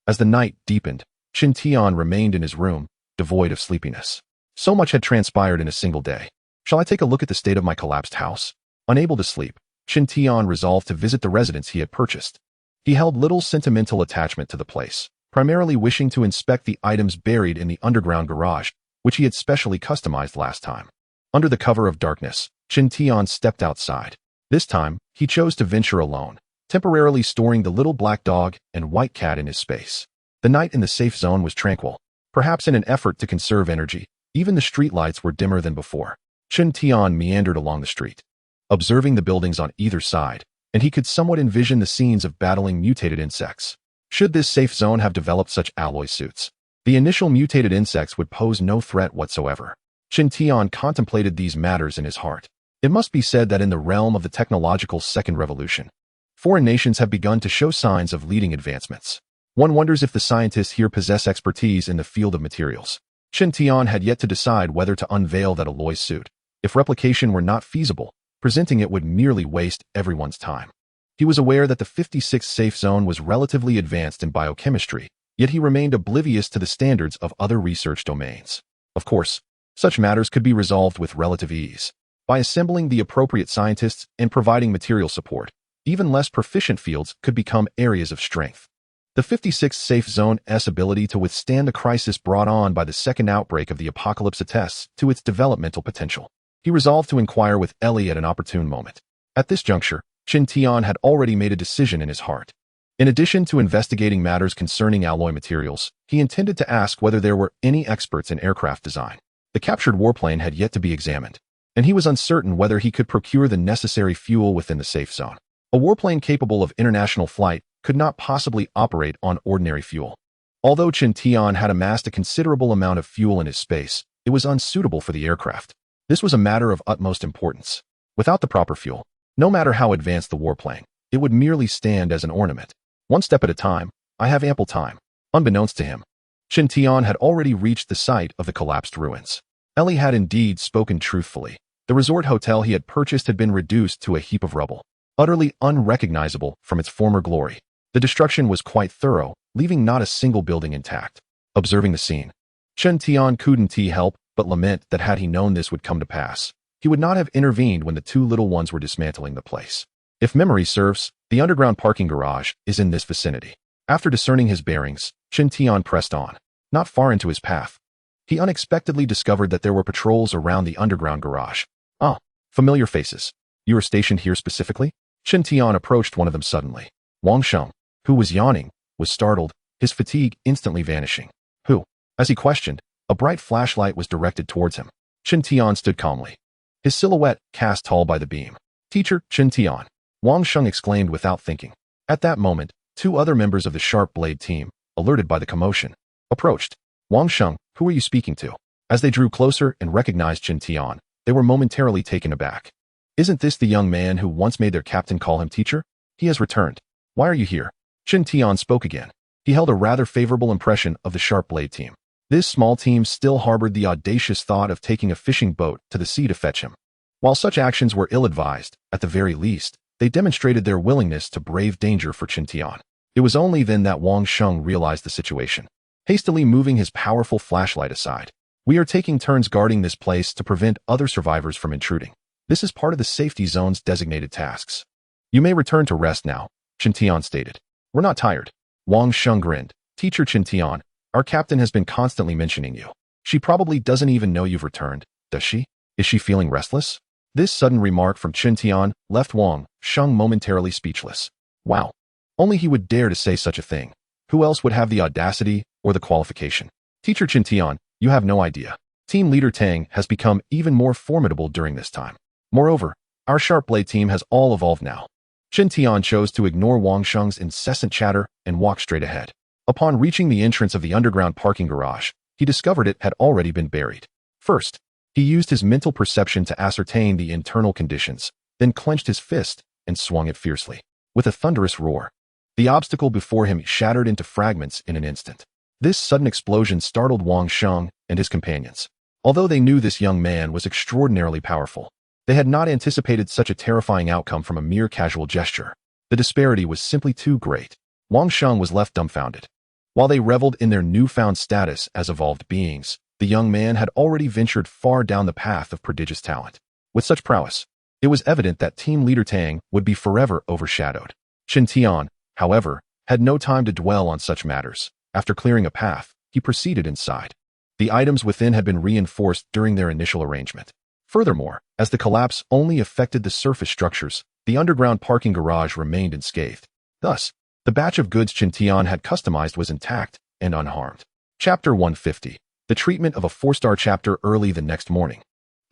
As the night deepened, Chen Tian remained in his room, devoid of sleepiness. So much had transpired in a single day. Shall I take a look at the state of my collapsed house? Unable to sleep, Chen Tian resolved to visit the residence he had purchased. He held little sentimental attachment to the place, primarily wishing to inspect the items buried in the underground garage, which he had specially customized last time. Under the cover of darkness, Chen Tian stepped outside. This time, he chose to venture alone, temporarily storing the little black dog and white cat in his space. The night in the safe zone was tranquil. Perhaps in an effort to conserve energy, even the streetlights were dimmer than before. Chen Tian meandered along the street, observing the buildings on either side, and he could somewhat envision the scenes of battling mutated insects. Should this safe zone have developed such alloy suits, the initial mutated insects would pose no threat whatsoever. Chen Tian contemplated these matters in his heart. It must be said that in the realm of the technological second revolution, foreign nations have begun to show signs of leading advancements. One wonders if the scientists here possess expertise in the field of materials. Chen Tian had yet to decide whether to unveil that alloy suit. If replication were not feasible, presenting it would merely waste everyone's time. He was aware that the 56th safe zone was relatively advanced in biochemistry, yet he remained oblivious to the standards of other research domains. Of course, such matters could be resolved with relative ease. By assembling the appropriate scientists and providing material support, even less proficient fields could become areas of strength. The 56th safe zone's ability to withstand the crisis brought on by the second outbreak of the apocalypse attests to its developmental potential. He resolved to inquire with Ellie at an opportune moment. At this juncture, Chen Tian had already made a decision in his heart. In addition to investigating matters concerning alloy materials, he intended to ask whether there were any experts in aircraft design. The captured warplane had yet to be examined, and he was uncertain whether he could procure the necessary fuel within the safe zone. A warplane capable of international flight could not possibly operate on ordinary fuel. Although Chen Tian had amassed a considerable amount of fuel in his space, it was unsuitable for the aircraft. This was a matter of utmost importance. Without the proper fuel, no matter how advanced the warplane, it would merely stand as an ornament. One step at a time, I have ample time. Unbeknownst to him, Chen Tian had already reached the site of the collapsed ruins. Ellie had indeed spoken truthfully. The resort hotel he had purchased had been reduced to a heap of rubble, utterly unrecognizable from its former glory. The destruction was quite thorough, leaving not a single building intact. Observing the scene, Chen Tian couldn't help but lament that had he known this would come to pass, he would not have intervened when the two little ones were dismantling the place. If memory serves, the underground parking garage is in this vicinity. After discerning his bearings, Chen Tian pressed on. Not far into his path, he unexpectedly discovered that there were patrols around the underground garage. Ah, familiar faces. You are stationed here specifically? Chen Tian approached one of them suddenly. Wang Sheng, who was yawning, was startled, his fatigue instantly vanishing. Who? As he questioned, a bright flashlight was directed towards him. Chen Tian stood calmly, his silhouette cast tall by the beam. Teacher, Chen Tian, Wang Sheng exclaimed without thinking. At that moment, two other members of the Sharp Blade team, alerted by the commotion, approached. Wang Sheng, who are you speaking to? As they drew closer and recognized Chen Tian, they were momentarily taken aback. Isn't this the young man who once made their captain call him teacher? He has returned. Why are you here? Chen Tian spoke again. He held a rather favorable impression of the Sharp Blade team. This small team still harbored the audacious thought of taking a fishing boat to the sea to fetch him. While such actions were ill-advised, at the very least, they demonstrated their willingness to brave danger for Chen Tian. It was only then that Wang Sheng realized the situation, hastily moving his powerful flashlight aside. We are taking turns guarding this place to prevent other survivors from intruding. This is part of the safety zone's designated tasks. You may return to rest now, Chen Tian stated. We're not tired. Wang Sheng grinned. Teacher Chen Tian, our captain has been constantly mentioning you. She probably doesn't even know you've returned, does she? Is she feeling restless? This sudden remark from Chen Tian left Wang Sheng momentarily speechless. Wow. Only he would dare to say such a thing. Who else would have the audacity or the qualification? Teacher Chen Tian, you have no idea. Team leader Tang has become even more formidable during this time. Moreover, our Sharp Blade team has all evolved now. Chen Tian chose to ignore Wang Sheng's incessant chatter and walk straight ahead. Upon reaching the entrance of the underground parking garage, he discovered it had already been buried. First, he used his mental perception to ascertain the internal conditions, then clenched his fist and swung it fiercely. With a thunderous roar, the obstacle before him shattered into fragments in an instant. This sudden explosion startled Wang Sheng and his companions. Although they knew this young man was extraordinarily powerful, they had not anticipated such a terrifying outcome from a mere casual gesture. The disparity was simply too great. Wang Sheng was left dumbfounded. While they reveled in their newfound status as evolved beings, the young man had already ventured far down the path of prodigious talent. With such prowess, it was evident that team leader Tang would be forever overshadowed. Chen Tian, however, had no time to dwell on such matters. After clearing a path, he proceeded inside. The items within had been reinforced during their initial arrangement. Furthermore, as the collapse only affected the surface structures, the underground parking garage remained unscathed. Thus, the batch of goods Chen Tian had customized was intact and unharmed. Chapter 150. The treatment of a 4-star chapter. Early the next morning,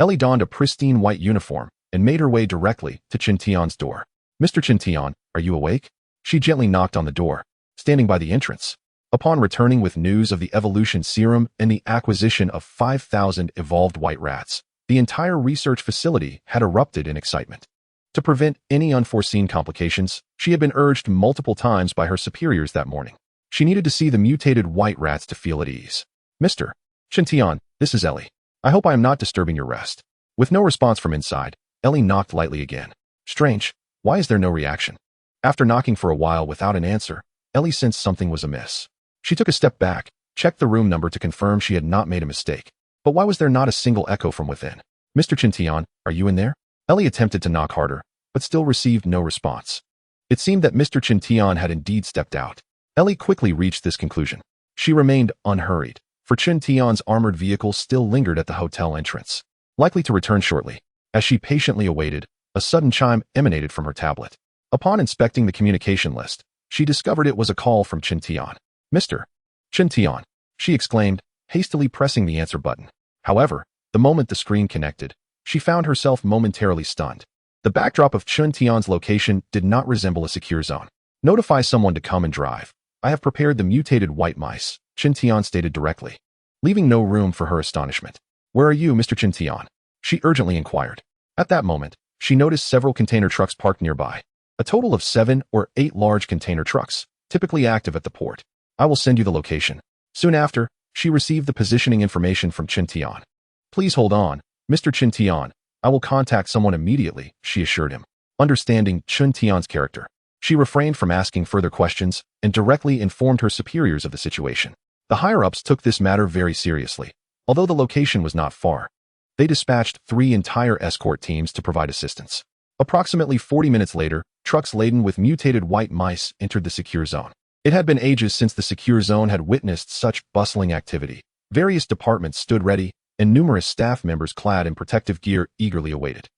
Ellie donned a pristine white uniform and made her way directly to Chen Tian's door. Mr. Chen Tian, are you awake? She gently knocked on the door, standing by the entrance. Upon returning with news of the evolution serum and the acquisition of 5,000 evolved white rats, the entire research facility had erupted in excitement. To prevent any unforeseen complications, she had been urged multiple times by her superiors that morning. She needed to see the mutated white rats to feel at ease. Mr. Chen Tian, this is Ellie. I hope I am not disturbing your rest. With no response from inside, Ellie knocked lightly again. Strange, why is there no reaction? After knocking for a while without an answer, Ellie sensed something was amiss. She took a step back, checked the room number to confirm she had not made a mistake. But why was there not a single echo from within? Mr. Chen Tian, are you in there? Ellie attempted to knock harder, but still received no response. It seemed that Mr. Chen Tian had indeed stepped out. Ellie quickly reached this conclusion. She remained unhurried, for Chen Tian's armored vehicle still lingered at the hotel entrance, likely to return shortly. As she patiently awaited, a sudden chime emanated from her tablet. Upon inspecting the communication list, she discovered it was a call from Chen Tian. Mr. Chen Tian, she exclaimed, hastily pressing the answer button. However, the moment the screen connected, she found herself momentarily stunned. The backdrop of Chen Tian's location did not resemble a secure zone. Notify someone to come and drive. I have prepared the mutated white mice, Chen Tian stated directly, leaving no room for her astonishment. Where are you, Mr. Chen Tian? She urgently inquired. At that moment, she noticed several container trucks parked nearby. A total of 7 or 8 large container trucks, typically active at the port. I will send you the location. Soon after, she received the positioning information from Chen Tian. Please hold on, Mr. Chen Tian. I will contact someone immediately, she assured him. Understanding Chen Tian's character, she refrained from asking further questions and directly informed her superiors of the situation. The higher-ups took this matter very seriously. Although the location was not far, they dispatched 3 entire escort teams to provide assistance. Approximately 40 minutes later, trucks laden with mutated white mice entered the secure zone. It had been ages since the secure zone had witnessed such bustling activity. Various departments stood ready, and numerous staff members clad in protective gear eagerly awaited.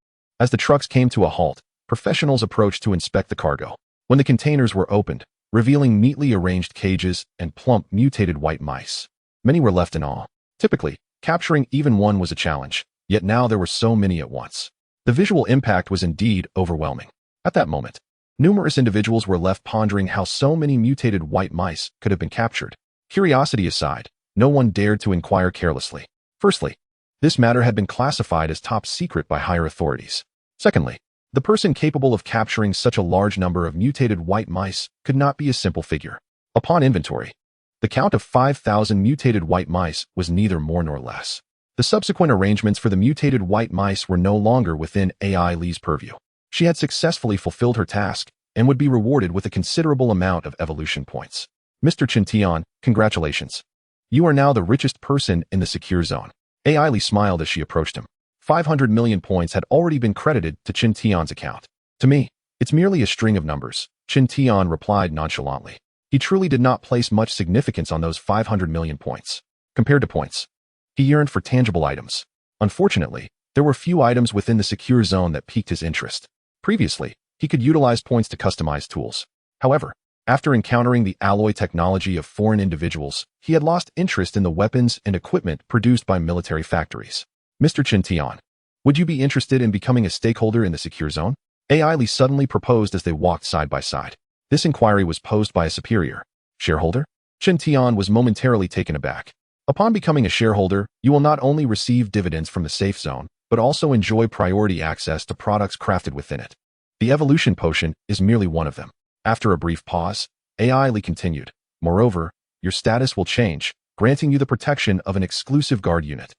As the trucks came to a halt, professionals approached to inspect the cargo. When the containers were opened, revealing neatly arranged cages and plump mutated white mice, many were left in awe. Typically, capturing even one was a challenge, yet now there were so many at once. The visual impact was indeed overwhelming. At that moment, numerous individuals were left pondering how so many mutated white mice could have been captured. Curiosity aside, no one dared to inquire carelessly. Firstly, this matter had been classified as top secret by higher authorities. Secondly, the person capable of capturing such a large number of mutated white mice could not be a simple figure. Upon inventory, the count of 5,000 mutated white mice was neither more nor less. The subsequent arrangements for the mutated white mice were no longer within AI Li's purview. She had successfully fulfilled her task and would be rewarded with a considerable amount of evolution points. Mr. Chen Tian, congratulations. You are now the richest person in the secure zone. AI Li smiled as she approached him. 500 million points had already been credited to Chen Tian's account. To me, it's merely a string of numbers, Chen Tian replied nonchalantly. He truly did not place much significance on those 500 million points. Compared to points, he yearned for tangible items. Unfortunately, there were few items within the secure zone that piqued his interest. Previously, he could utilize points to customize tools. However, after encountering the alloy technology of foreign individuals, he had lost interest in the weapons and equipment produced by military factories. Mr. Chen Tian, would you be interested in becoming a stakeholder in the secure zone? AI Li suddenly proposed as they walked side by side. This inquiry was posed by a superior. Shareholder? Chen Tian was momentarily taken aback. Upon becoming a shareholder, you will not only receive dividends from the safe zone, but also enjoy priority access to products crafted within it. The evolution potion is merely one of them. After a brief pause, AI Li continued. Moreover, your status will change, granting you the protection of an exclusive guard unit.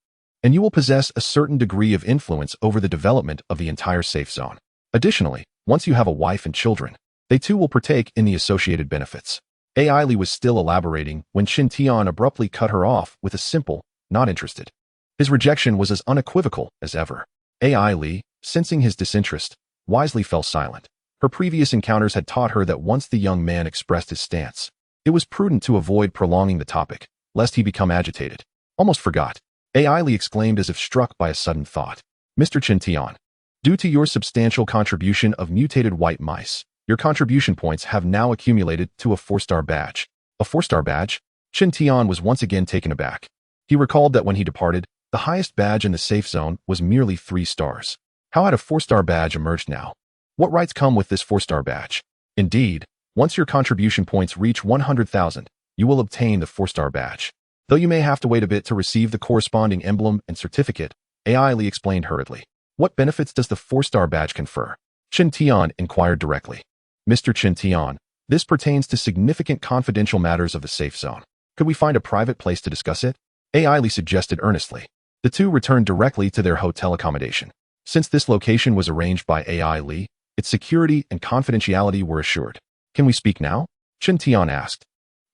And you will possess a certain degree of influence over the development of the entire safe zone. Additionally, once you have a wife and children, they too will partake in the associated benefits. AI Li was still elaborating when Chen Tian abruptly cut her off with a simple, not interested. His rejection was as unequivocal as ever. AI Li, sensing his disinterest, wisely fell silent. Her previous encounters had taught her that once the young man expressed his stance, it was prudent to avoid prolonging the topic, lest he become agitated. Almost forgot. AI Li exclaimed as if struck by a sudden thought. Mr. Chen Tian, due to your substantial contribution of mutated white mice, your contribution points have now accumulated to a 4-star badge. A 4-star badge? Qin Tian was once again taken aback. He recalled that when he departed, the highest badge in the safe zone was merely 3 stars. How had a 4-star badge emerged now? What rights come with this 4-star badge? Indeed, once your contribution points reach 100,000, you will obtain the 4-star badge. Though you may have to wait a bit to receive the corresponding emblem and certificate, AI Li explained hurriedly. What benefits does the 4-star badge confer? Qin Tian inquired directly. Mr. Qin Tian, this pertains to significant confidential matters of the safe zone. Could we find a private place to discuss it? AI Li suggested earnestly. The two returned directly to their hotel accommodation. Since this location was arranged by AI Li, its security and confidentiality were assured. Can we speak now? Qin Tian asked,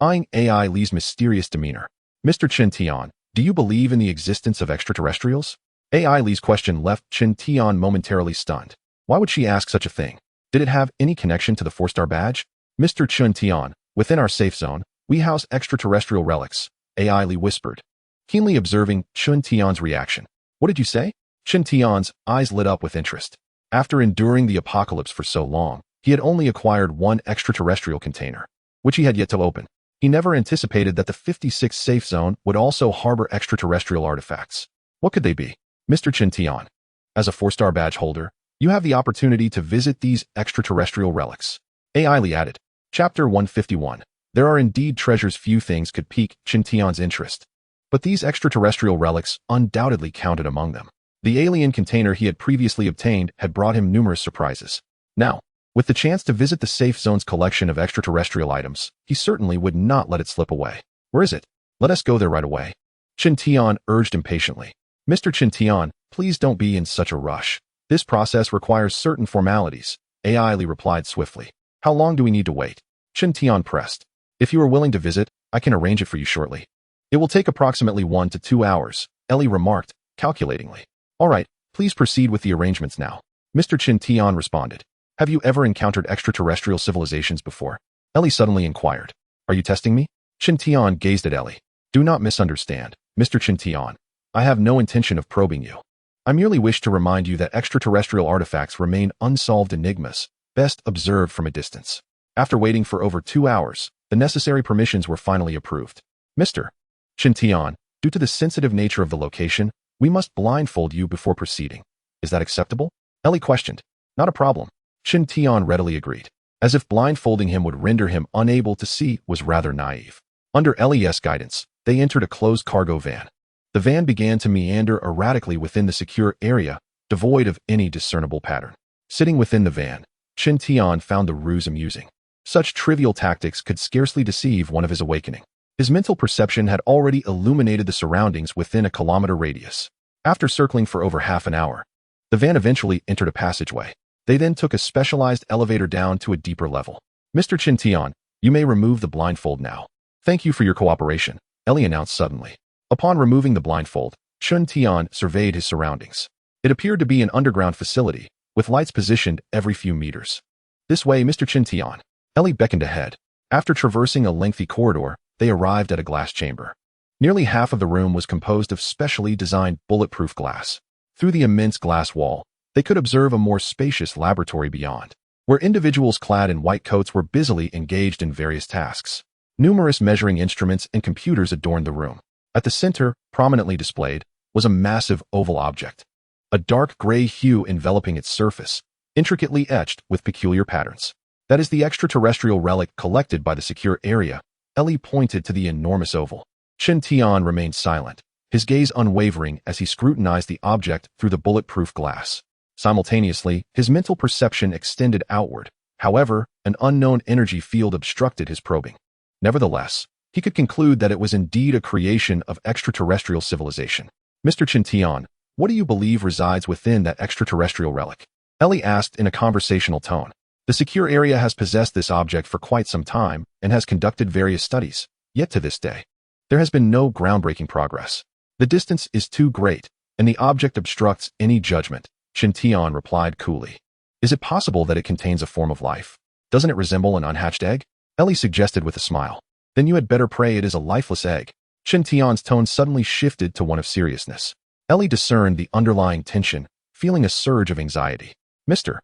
eyeing AI Li's mysterious demeanor. Mr. Qin Tian, do you believe in the existence of extraterrestrials? AI Li's question left Qin Tian momentarily stunned. Why would she ask such a thing? Did it have any connection to the 4-star badge? Mr. Qin Tian, within our safe zone, we house extraterrestrial relics, AI Li whispered, keenly observing Qin Tian's reaction. What did you say? Qin Tian's eyes lit up with interest. After enduring the apocalypse for so long, he had only acquired 1 extraterrestrial container, which he had yet to open. He never anticipated that the 56th safe zone would also harbor extraterrestrial artifacts. What could they be? Mr. Qin Tian, as a 4-star badge holder, you have the opportunity to visit these extraterrestrial relics. AI Li added. Chapter 151. There are indeed treasures few things could pique Qin Tian's interest. But these extraterrestrial relics undoubtedly counted among them. The alien container he had previously obtained had brought him numerous surprises. Now, with the chance to visit the safe zone's collection of extraterrestrial items, he certainly would not let it slip away. Where is it? Let us go there right away. Qin Tian urged impatiently. Mr. Qin Tian, please don't be in such a rush. This process requires certain formalities. AI Li replied swiftly. How long do we need to wait? Qin Tian pressed. If you are willing to visit, I can arrange it for you shortly. It will take approximately 1 to 2 hours, Ellie remarked, calculatingly. All right, please proceed with the arrangements now. Mr. Qin Tian responded. Have you ever encountered extraterrestrial civilizations before? Ellie suddenly inquired. Are you testing me? Qin Tian gazed at Ellie. Do not misunderstand, Mr. Qin Tian. I have no intention of probing you. I merely wish to remind you that extraterrestrial artifacts remain unsolved enigmas, best observed from a distance. After waiting for over 2 hours, the necessary permissions were finally approved. Mr. Qin Tian, due to the sensitive nature of the location, we must blindfold you before proceeding. Is that acceptable? Ellie questioned. Not a problem. Qin Tian readily agreed. As if blindfolding him would render him unable to see was rather naive. Under Ellie's guidance, they entered a closed cargo van. The van began to meander erratically within the secure area, devoid of any discernible pattern. Sitting within the van, Qin Tian found the ruse amusing. Such trivial tactics could scarcely deceive one of his awakening. His mental perception had already illuminated the surroundings within a kilometer radius. After circling for over half an hour, the van eventually entered a passageway. They then took a specialized elevator down to a deeper level. Mr. Qin Tian, you may remove the blindfold now. Thank you for your cooperation, Ellie announced suddenly. Upon removing the blindfold, Qin Tian surveyed his surroundings. It appeared to be an underground facility, with lights positioned every few meters. This way, Mr. Qin Tian. Ellie beckoned ahead. After traversing a lengthy corridor, they arrived at a glass chamber. Nearly half of the room was composed of specially designed bulletproof glass. Through the immense glass wall, they could observe a more spacious laboratory beyond, where individuals clad in white coats were busily engaged in various tasks. Numerous measuring instruments and computers adorned the room. At the center, prominently displayed, was a massive oval object. A dark gray hue enveloping its surface, intricately etched with peculiar patterns. That is the extraterrestrial relic collected by the secure area. Ellie pointed to the enormous oval. Qin Tian remained silent, his gaze unwavering as he scrutinized the object through the bulletproof glass. Simultaneously, his mental perception extended outward. However, an unknown energy field obstructed his probing. Nevertheless, he could conclude that it was indeed a creation of extraterrestrial civilization. Mr. Qin Tian, what do you believe resides within that extraterrestrial relic? Ellie asked in a conversational tone. The secure area has possessed this object for quite some time and has conducted various studies, yet to this day, there has been no groundbreaking progress. The distance is too great, and the object obstructs any judgment, Qin Tian replied coolly. Is it possible that it contains a form of life? Doesn't it resemble an unhatched egg? Ellie suggested with a smile. Then you had better pray it is a lifeless egg. Qin Tian's tone suddenly shifted to one of seriousness. Ellie discerned the underlying tension, feeling a surge of anxiety. Mr.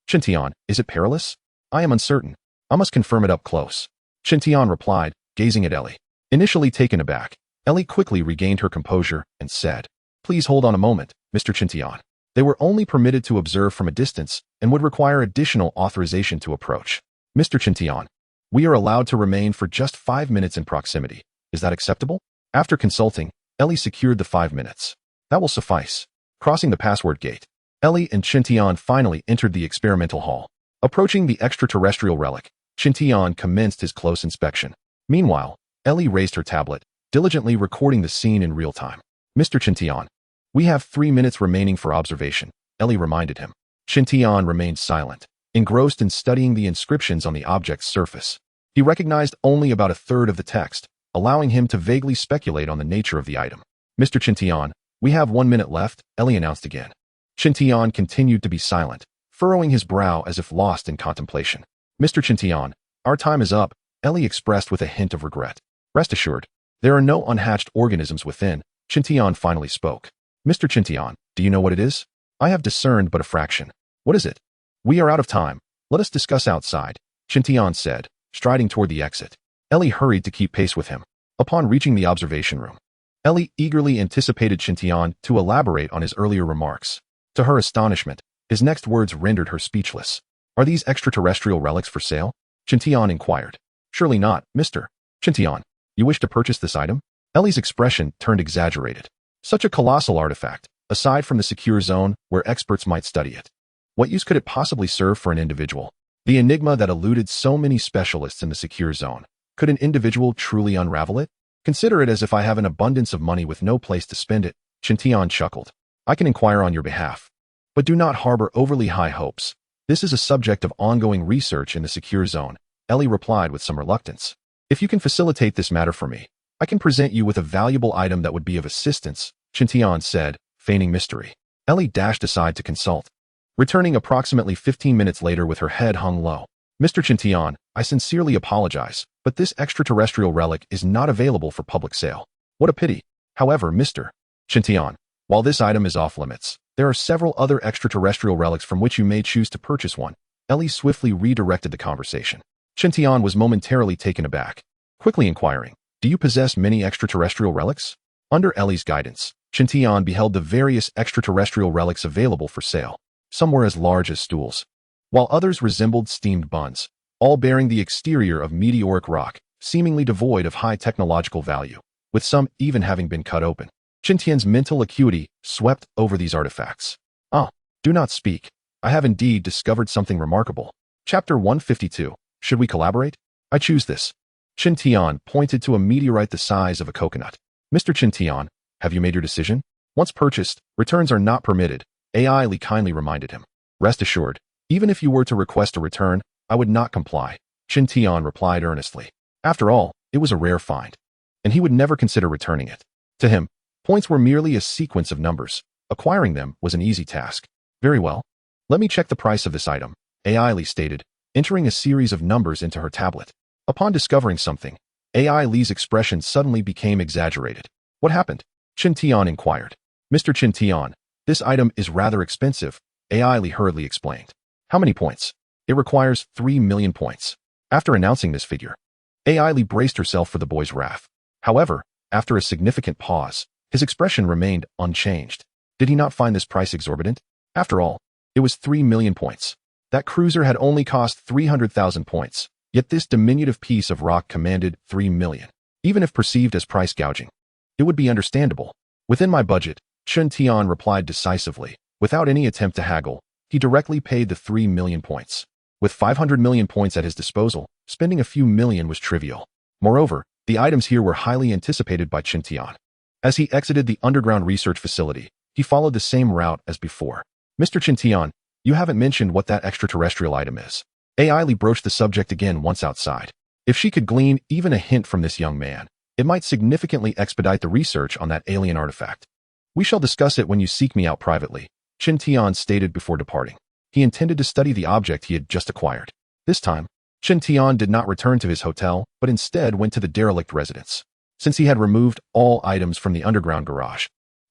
Qin Tian, is it perilous? I am uncertain. I must confirm it up close. Qin Tian replied, gazing at Ellie. Initially taken aback, Ellie quickly regained her composure and said, "Please hold on a moment, Mr. Chintian. They were only permitted to observe from a distance and would require additional authorization to approach. Mr. Chintian, we are allowed to remain for just 5 minutes in proximity. Is that acceptable?" After consulting, Ellie secured the 5 minutes. That will suffice. Crossing the password gate, Ellie and Chintian finally entered the experimental hall. Approaching the extraterrestrial relic, Chintian commenced his close inspection. Meanwhile, Ellie raised her tablet, diligently recording the scene in real time. "Mr. Chintian, we have 3 minutes remaining for observation," Ellie reminded him. Chintian remained silent, engrossed in studying the inscriptions on the object's surface. He recognized only about a third of the text, allowing him to vaguely speculate on the nature of the item. "Mr. Chintian, we have 1 minute left," Ellie announced again. Chintian continued to be silent, furrowing his brow as if lost in contemplation. "Mr. Chintian, our time is up," Ellie expressed with a hint of regret. "Rest assured, there are no unhatched organisms within," Chintian finally spoke. "Mr. Chintian, do you know what it is? I have discerned but a fraction. What is it?" "We are out of time. Let us discuss outside," Chintian said, striding toward the exit. Ellie hurried to keep pace with him. Upon reaching the observation room, Ellie eagerly anticipated Chintian to elaborate on his earlier remarks. To her astonishment, his next words rendered her speechless. "Are these extraterrestrial relics for sale?" Chintian inquired. "Surely not, Mr. Chintian. You wish to purchase this item?" Ellie's expression turned exaggerated. Such a colossal artifact, aside from the secure zone where experts might study it. What use could it possibly serve for an individual? The enigma that eluded so many specialists in the secure zone. Could an individual truly unravel it? "Consider it as if I have an abundance of money with no place to spend it," Chintian chuckled. "I can inquire on your behalf. But do not harbor overly high hopes. This is a subject of ongoing research in the secure zone," Ellie replied with some reluctance. "If you can facilitate this matter for me, I can present you with a valuable item that would be of assistance," Chintian said, feigning mystery. Ellie dashed aside to consult, returning approximately 15 minutes later with her head hung low. "Mr. Chintian, I sincerely apologize, but this extraterrestrial relic is not available for public sale." "What a pity. However, Mr. Chintian, while this item is off limits, there are several other extraterrestrial relics from which you may choose to purchase one." Ellie swiftly redirected the conversation. Chintian was momentarily taken aback, quickly inquiring, "Do you possess many extraterrestrial relics?" Under Ellie's guidance, Chintian beheld the various extraterrestrial relics available for sale. Some were as large as stools, while others resembled steamed buns, all bearing the exterior of meteoric rock, seemingly devoid of high technological value, with some even having been cut open. Chintian's mental acuity swept over these artifacts. "Ah, do not speak. I have indeed discovered something remarkable." Chapter 152. Should we collaborate? "I choose this." Chintian pointed to a meteorite the size of a coconut. "Mr. Chintian, have you made your decision?" "Once purchased, returns are not permitted," AI Lee kindly reminded him. "Rest assured, even if you were to request a return, I would not comply," Chintian replied earnestly. After all, it was a rare find, and he would never consider returning it. To him, points were merely a sequence of numbers. Acquiring them was an easy task. "Very well. Let me check the price of this item," AI Lee stated, entering a series of numbers into her tablet. Upon discovering something, AI Lee's expression suddenly became exaggerated. "What happened?" Chintian inquired. "Mr. Chintian, this item is rather expensive," AI Lee hurriedly explained. "How many points?" "It requires 3 million points." After announcing this figure, AI Lee braced herself for the boy's wrath. However, after a significant pause, his expression remained unchanged. Did he not find this price exorbitant? After all, it was 3 million points. That cruiser had only cost 300,000 points, yet this diminutive piece of rock commanded 3 million. Even if perceived as price gouging, it would be understandable. "Within my budget," Chintian replied decisively. Without any attempt to haggle, he directly paid the 3 million points. With 500 million points at his disposal, spending a few million was trivial. Moreover, the items here were highly anticipated by Chintian. As he exited the underground research facility, he followed the same route as before. "Mr. Chintian, you haven't mentioned what that extraterrestrial item is." AI Lee broached the subject again once outside. If she could glean even a hint from this young man, it might significantly expedite the research on that alien artifact. "We shall discuss it when you seek me out privately," Chintian stated before departing. He intended to study the object he had just acquired. This time, Chintian did not return to his hotel, but instead went to the derelict residence. Since he had removed all items from the underground garage,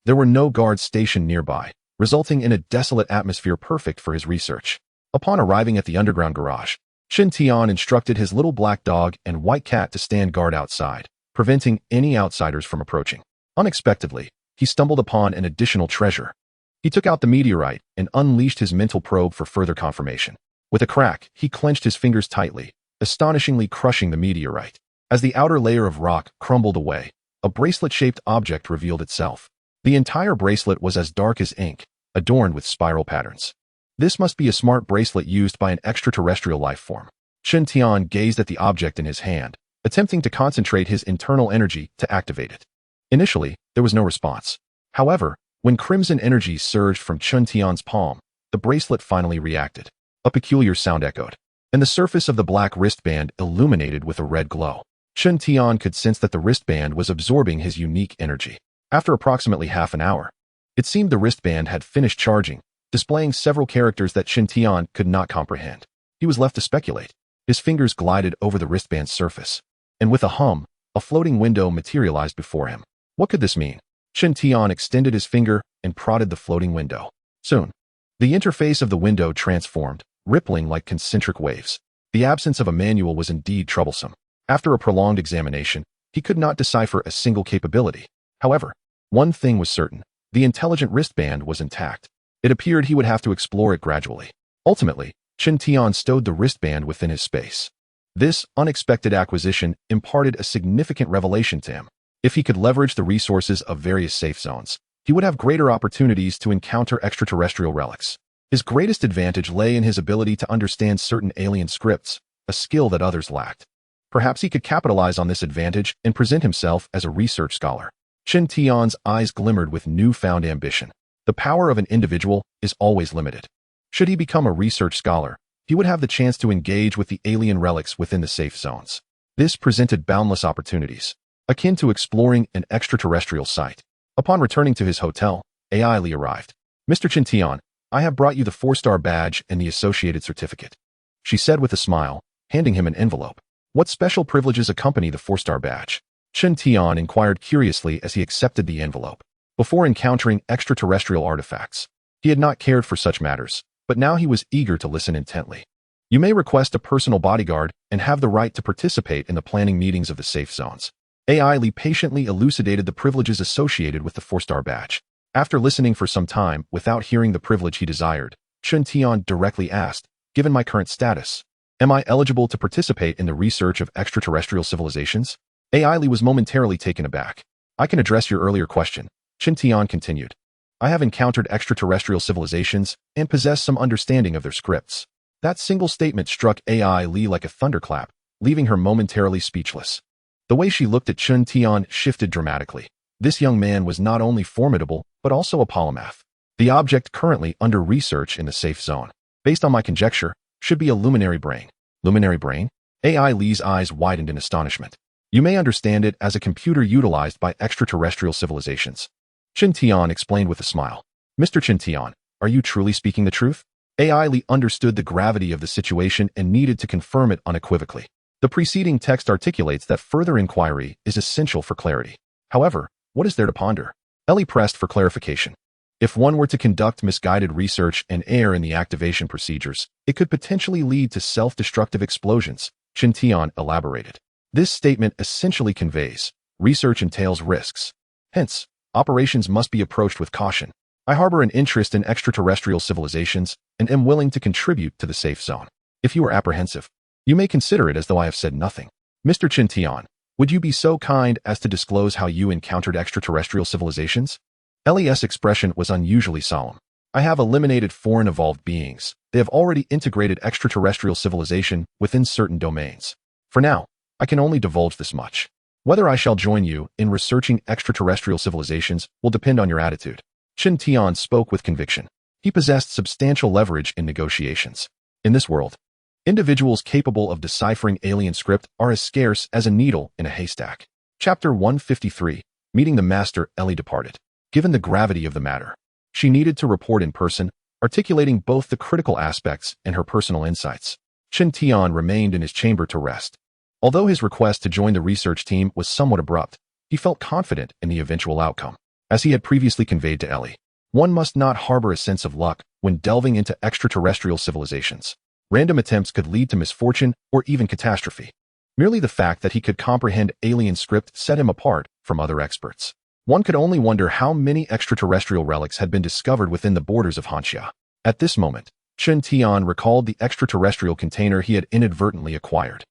there were no guards stationed nearby, resulting in a desolate atmosphere perfect for his research. Upon arriving at the underground garage, Chintian instructed his little black dog and white cat to stand guard outside, preventing any outsiders from approaching. Unexpectedly, he stumbled upon an additional treasure. He took out the meteorite and unleashed his mental probe for further confirmation. With a crack, he clenched his fingers tightly, astonishingly crushing the meteorite. As the outer layer of rock crumbled away, a bracelet-shaped object revealed itself. The entire bracelet was as dark as ink, adorned with spiral patterns. This must be a smart bracelet used by an extraterrestrial life form. Chen Tian gazed at the object in his hand, attempting to concentrate his internal energy to activate it. Initially, there was no response. However, when crimson energy surged from Chen Tian's palm, the bracelet finally reacted. A peculiar sound echoed, and the surface of the black wristband illuminated with a red glow. Chen Tian could sense that the wristband was absorbing his unique energy. After approximately half an hour, it seemed the wristband had finished charging, displaying several characters that Chen Tian could not comprehend. He was left to speculate. His fingers glided over the wristband's surface, and with a hum, a floating window materialized before him. What could this mean? Chen Tian extended his finger and prodded the floating window. Soon, the interface of the window transformed, rippling like concentric waves. The absence of a manual was indeed troublesome. After a prolonged examination, he could not decipher a single capability. However, one thing was certain: the intelligent wristband was intact. It appeared he would have to explore it gradually. Ultimately, Chen Tian stowed the wristband within his space. This unexpected acquisition imparted a significant revelation to him. If he could leverage the resources of various safe zones, he would have greater opportunities to encounter extraterrestrial relics. His greatest advantage lay in his ability to understand certain alien scripts, a skill that others lacked. Perhaps he could capitalize on this advantage and present himself as a research scholar. Chen Tian's eyes glimmered with newfound ambition. The power of an individual is always limited. Should he become a research scholar, he would have the chance to engage with the alien relics within the safe zones. This presented boundless opportunities, akin to exploring an extraterrestrial site. Upon returning to his hotel, AI Li arrived. "Mr. Chen Tian, I have brought you the 4-star badge and the associated certificate," she said with a smile, handing him an envelope. "What special privileges accompany the 4-star badge?" Chen Tian inquired curiously as he accepted the envelope. Before encountering extraterrestrial artifacts, he had not cared for such matters, but now he was eager to listen intently. "You may request a personal bodyguard and have the right to participate in the planning meetings of the safe zones." AI Li patiently elucidated the privileges associated with the 4-star badge. After listening for some time without hearing the privilege he desired, Chen Tian directly asked, "Given my current status, am I eligible to participate in the research of extraterrestrial civilizations?" AI Li was momentarily taken aback. "I can address your earlier question," Chen Tian continued. "I have encountered extraterrestrial civilizations and possess some understanding of their scripts." That single statement struck AI Li like a thunderclap, leaving her momentarily speechless. The way she looked at Chen Tian shifted dramatically. This young man was not only formidable, but also a polymath. The object currently under research in the safe zone, based on my conjecture, should be a luminary brain. Luminary brain? AI Li's eyes widened in astonishment. "You may understand it as a computer utilized by extraterrestrial civilizations," Chen Tian explained with a smile. "Mr. Chen Tian, are you truly speaking the truth?" AI Li understood the gravity of the situation and needed to confirm it unequivocally. The preceding text articulates that further inquiry is essential for clarity. However, what is there to ponder? Ellie pressed for clarification. If one were to conduct misguided research and err in the activation procedures, it could potentially lead to self-destructive explosions, Chen Tian elaborated. This statement essentially conveys, research entails risks. Hence, operations must be approached with caution. I harbor an interest in extraterrestrial civilizations and am willing to contribute to the safe zone. If you are apprehensive, you may consider it as though I have said nothing. Mr. Chen Tian, would you be so kind as to disclose how you encountered extraterrestrial civilizations? Ellie's expression was unusually solemn. I have eliminated foreign evolved beings. They have already integrated extraterrestrial civilization within certain domains. For now, I can only divulge this much. Whether I shall join you in researching extraterrestrial civilizations will depend on your attitude. Chen Tian spoke with conviction. He possessed substantial leverage in negotiations. In this world, individuals capable of deciphering alien script are as scarce as a needle in a haystack. Chapter 153, Meeting the Master. Ellie departed. Given the gravity of the matter, she needed to report in person, articulating both the critical aspects and her personal insights. Chen Tian remained in his chamber to rest. Although his request to join the research team was somewhat abrupt, he felt confident in the eventual outcome. As he had previously conveyed to Ellie, one must not harbor a sense of luck when delving into extraterrestrial civilizations. Random attempts could lead to misfortune or even catastrophe. Merely the fact that he could comprehend alien script set him apart from other experts. One could only wonder how many extraterrestrial relics had been discovered within the borders of Hanxia. At this moment, Chen Tian recalled the extraterrestrial container he had inadvertently acquired.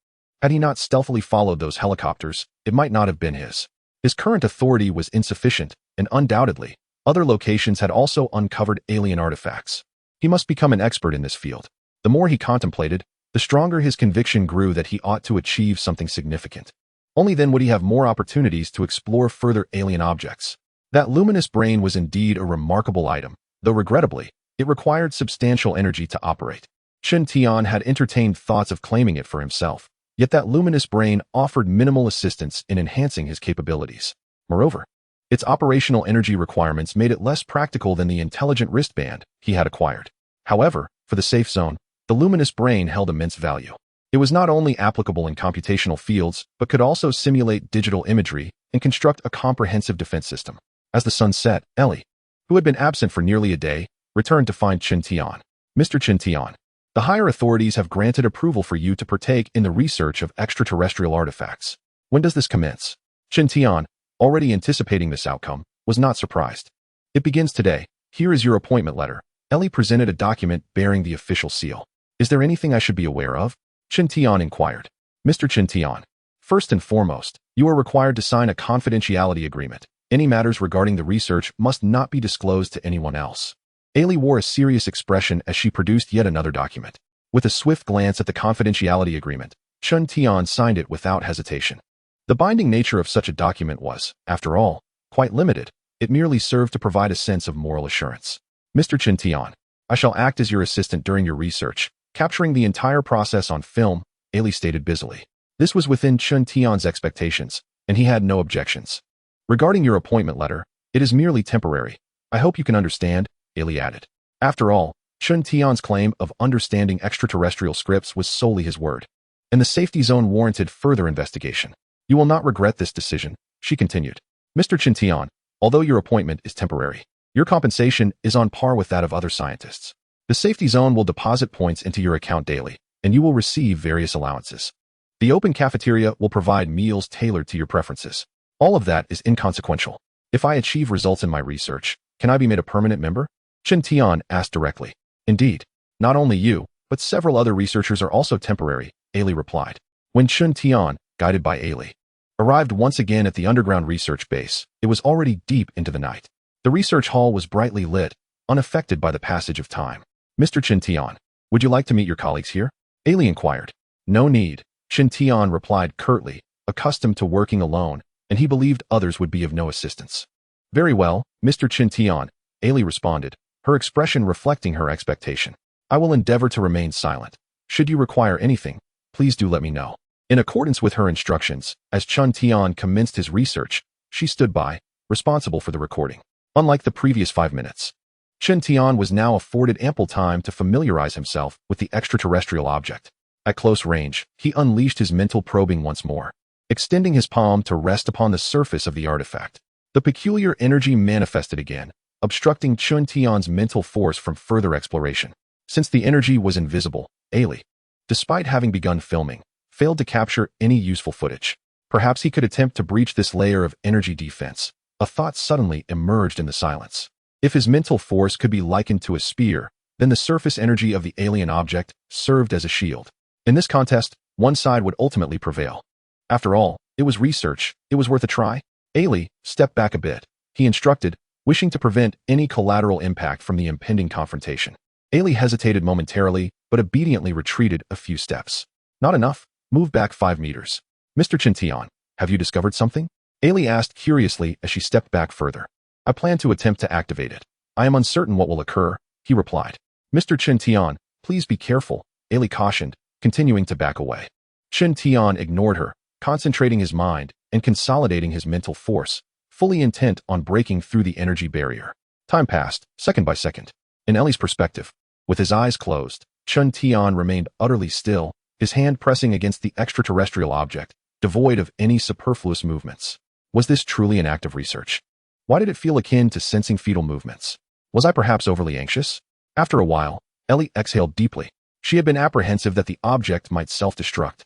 Had he not stealthily followed those helicopters, it might not have been his. His current authority was insufficient, and undoubtedly, other locations had also uncovered alien artifacts. He must become an expert in this field. The more he contemplated, the stronger his conviction grew that he ought to achieve something significant. Only then would he have more opportunities to explore further alien objects. That luminous brain was indeed a remarkable item, though regrettably, it required substantial energy to operate. Chen Tian had entertained thoughts of claiming it for himself, yet that luminous brain offered minimal assistance in enhancing his capabilities. Moreover, its operational energy requirements made it less practical than the intelligent wristband he had acquired. However, for the safe zone, the luminous brain held immense value. It was not only applicable in computational fields, but could also simulate digital imagery and construct a comprehensive defense system. As the sun set, Ellie, who had been absent for nearly a day, returned to find Chen Tian. Mr. Chen Tian, the higher authorities have granted approval for you to partake in the research of extraterrestrial artifacts. When does this commence? Chen Tian, already anticipating this outcome, was not surprised. It begins today. Here is your appointment letter. Ellie presented a document bearing the official seal. Is there anything I should be aware of? Chen Tian inquired. Mr. Chen Tian, first and foremost, you are required to sign a confidentiality agreement. Any matters regarding the research must not be disclosed to anyone else. Ailey wore a serious expression as she produced yet another document. With a swift glance at the confidentiality agreement, Chen Tian signed it without hesitation. The binding nature of such a document was, after all, quite limited. It merely served to provide a sense of moral assurance. Mr. Chen Tian, I shall act as your assistant during your research, capturing the entire process on film, Ailey stated busily. This was within Chen Tian's expectations, and he had no objections. Regarding your appointment letter, it is merely temporary. I hope you can understand, Ailey added. After all, Chen Tian's claim of understanding extraterrestrial scripts was solely his word, and the safety zone warranted further investigation. You will not regret this decision, she continued. Mr. Chen Tian, although your appointment is temporary, your compensation is on par with that of other scientists. The safety zone will deposit points into your account daily, and you will receive various allowances. The open cafeteria will provide meals tailored to your preferences. All of that is inconsequential. If I achieve results in my research, can I be made a permanent member? Chen Tian asked directly. Indeed, not only you, but several other researchers are also temporary, Ailey replied. When Chen Tian, guided by Ailey, arrived once again at the underground research base, it was already deep into the night. The research hall was brightly lit, unaffected by the passage of time. Mr. Chen Tian, would you like to meet your colleagues here? Ailey inquired. No need, Chen Tian replied curtly, accustomed to working alone, and he believed others would be of no assistance. Very well, Mr. Chen Tian, Ailey responded, her expression reflecting her expectation. I will endeavor to remain silent. Should you require anything, please do let me know. In accordance with her instructions, as Chen Tian commenced his research, she stood by, responsible for the recording. Unlike the previous 5 minutes, Chen Tian was now afforded ample time to familiarize himself with the extraterrestrial object. At close range, he unleashed his mental probing once more, extending his palm to rest upon the surface of the artifact. The peculiar energy manifested again, obstructing Chen Tian's mental force from further exploration. Since the energy was invisible, Ailey, despite having begun filming, failed to capture any useful footage. Perhaps he could attempt to breach this layer of energy defense. A thought suddenly emerged in the silence. If his mental force could be likened to a spear, then the surface energy of the alien object served as a shield. In this contest, one side would ultimately prevail. After all, it was research. It was worth a try. Ailey stepped back a bit. He instructed, wishing to prevent any collateral impact from the impending confrontation. Ailey hesitated momentarily, but obediently retreated a few steps. Not enough. Move back 5 meters. Mr. Chen Tian, have you discovered something? Ailey asked curiously as she stepped back further. I plan to attempt to activate it. I am uncertain what will occur, he replied. Mr. Chen Tian, please be careful, Ailey cautioned, continuing to back away. Chen Tian ignored her, concentrating his mind and consolidating his mental force, fully intent on breaking through the energy barrier. Time passed, second by second. In Ellie's perspective, with his eyes closed, Chen Tian remained utterly still, his hand pressing against the extraterrestrial object, devoid of any superfluous movements. Was this truly an act of research? Why did it feel akin to sensing fetal movements? Was I perhaps overly anxious? After a while, Ellie exhaled deeply. She had been apprehensive that the object might self-destruct.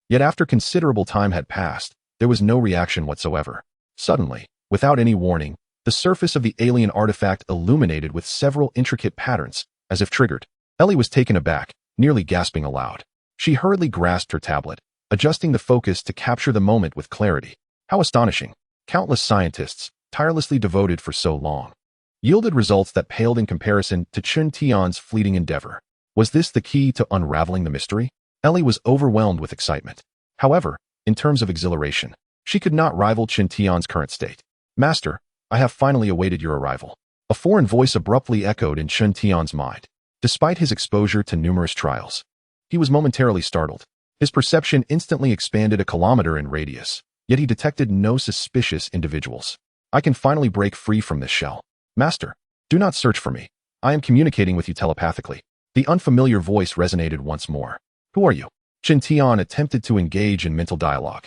Yet after considerable time had passed, there was no reaction whatsoever. Suddenly, without any warning, the surface of the alien artifact illuminated with several intricate patterns, as if triggered. Ellie was taken aback, nearly gasping aloud. She hurriedly grasped her tablet, adjusting the focus to capture the moment with clarity. How astonishing! Countless scientists, tirelessly devoted for so long, yielded results that paled in comparison to Chen Tian's fleeting endeavor. Was this the key to unraveling the mystery? Ellie was overwhelmed with excitement. However, in terms of exhilaration, she could not rival Chen Tian's current state. Master, I have finally awaited your arrival. A foreign voice abruptly echoed in Chen Tian's mind. Despite his exposure to numerous trials, he was momentarily startled. His perception instantly expanded a kilometer in radius, yet he detected no suspicious individuals. I can finally break free from this shell. Master, do not search for me. I am communicating with you telepathically. The unfamiliar voice resonated once more. Who are you? Chen Tian attempted to engage in mental dialogue.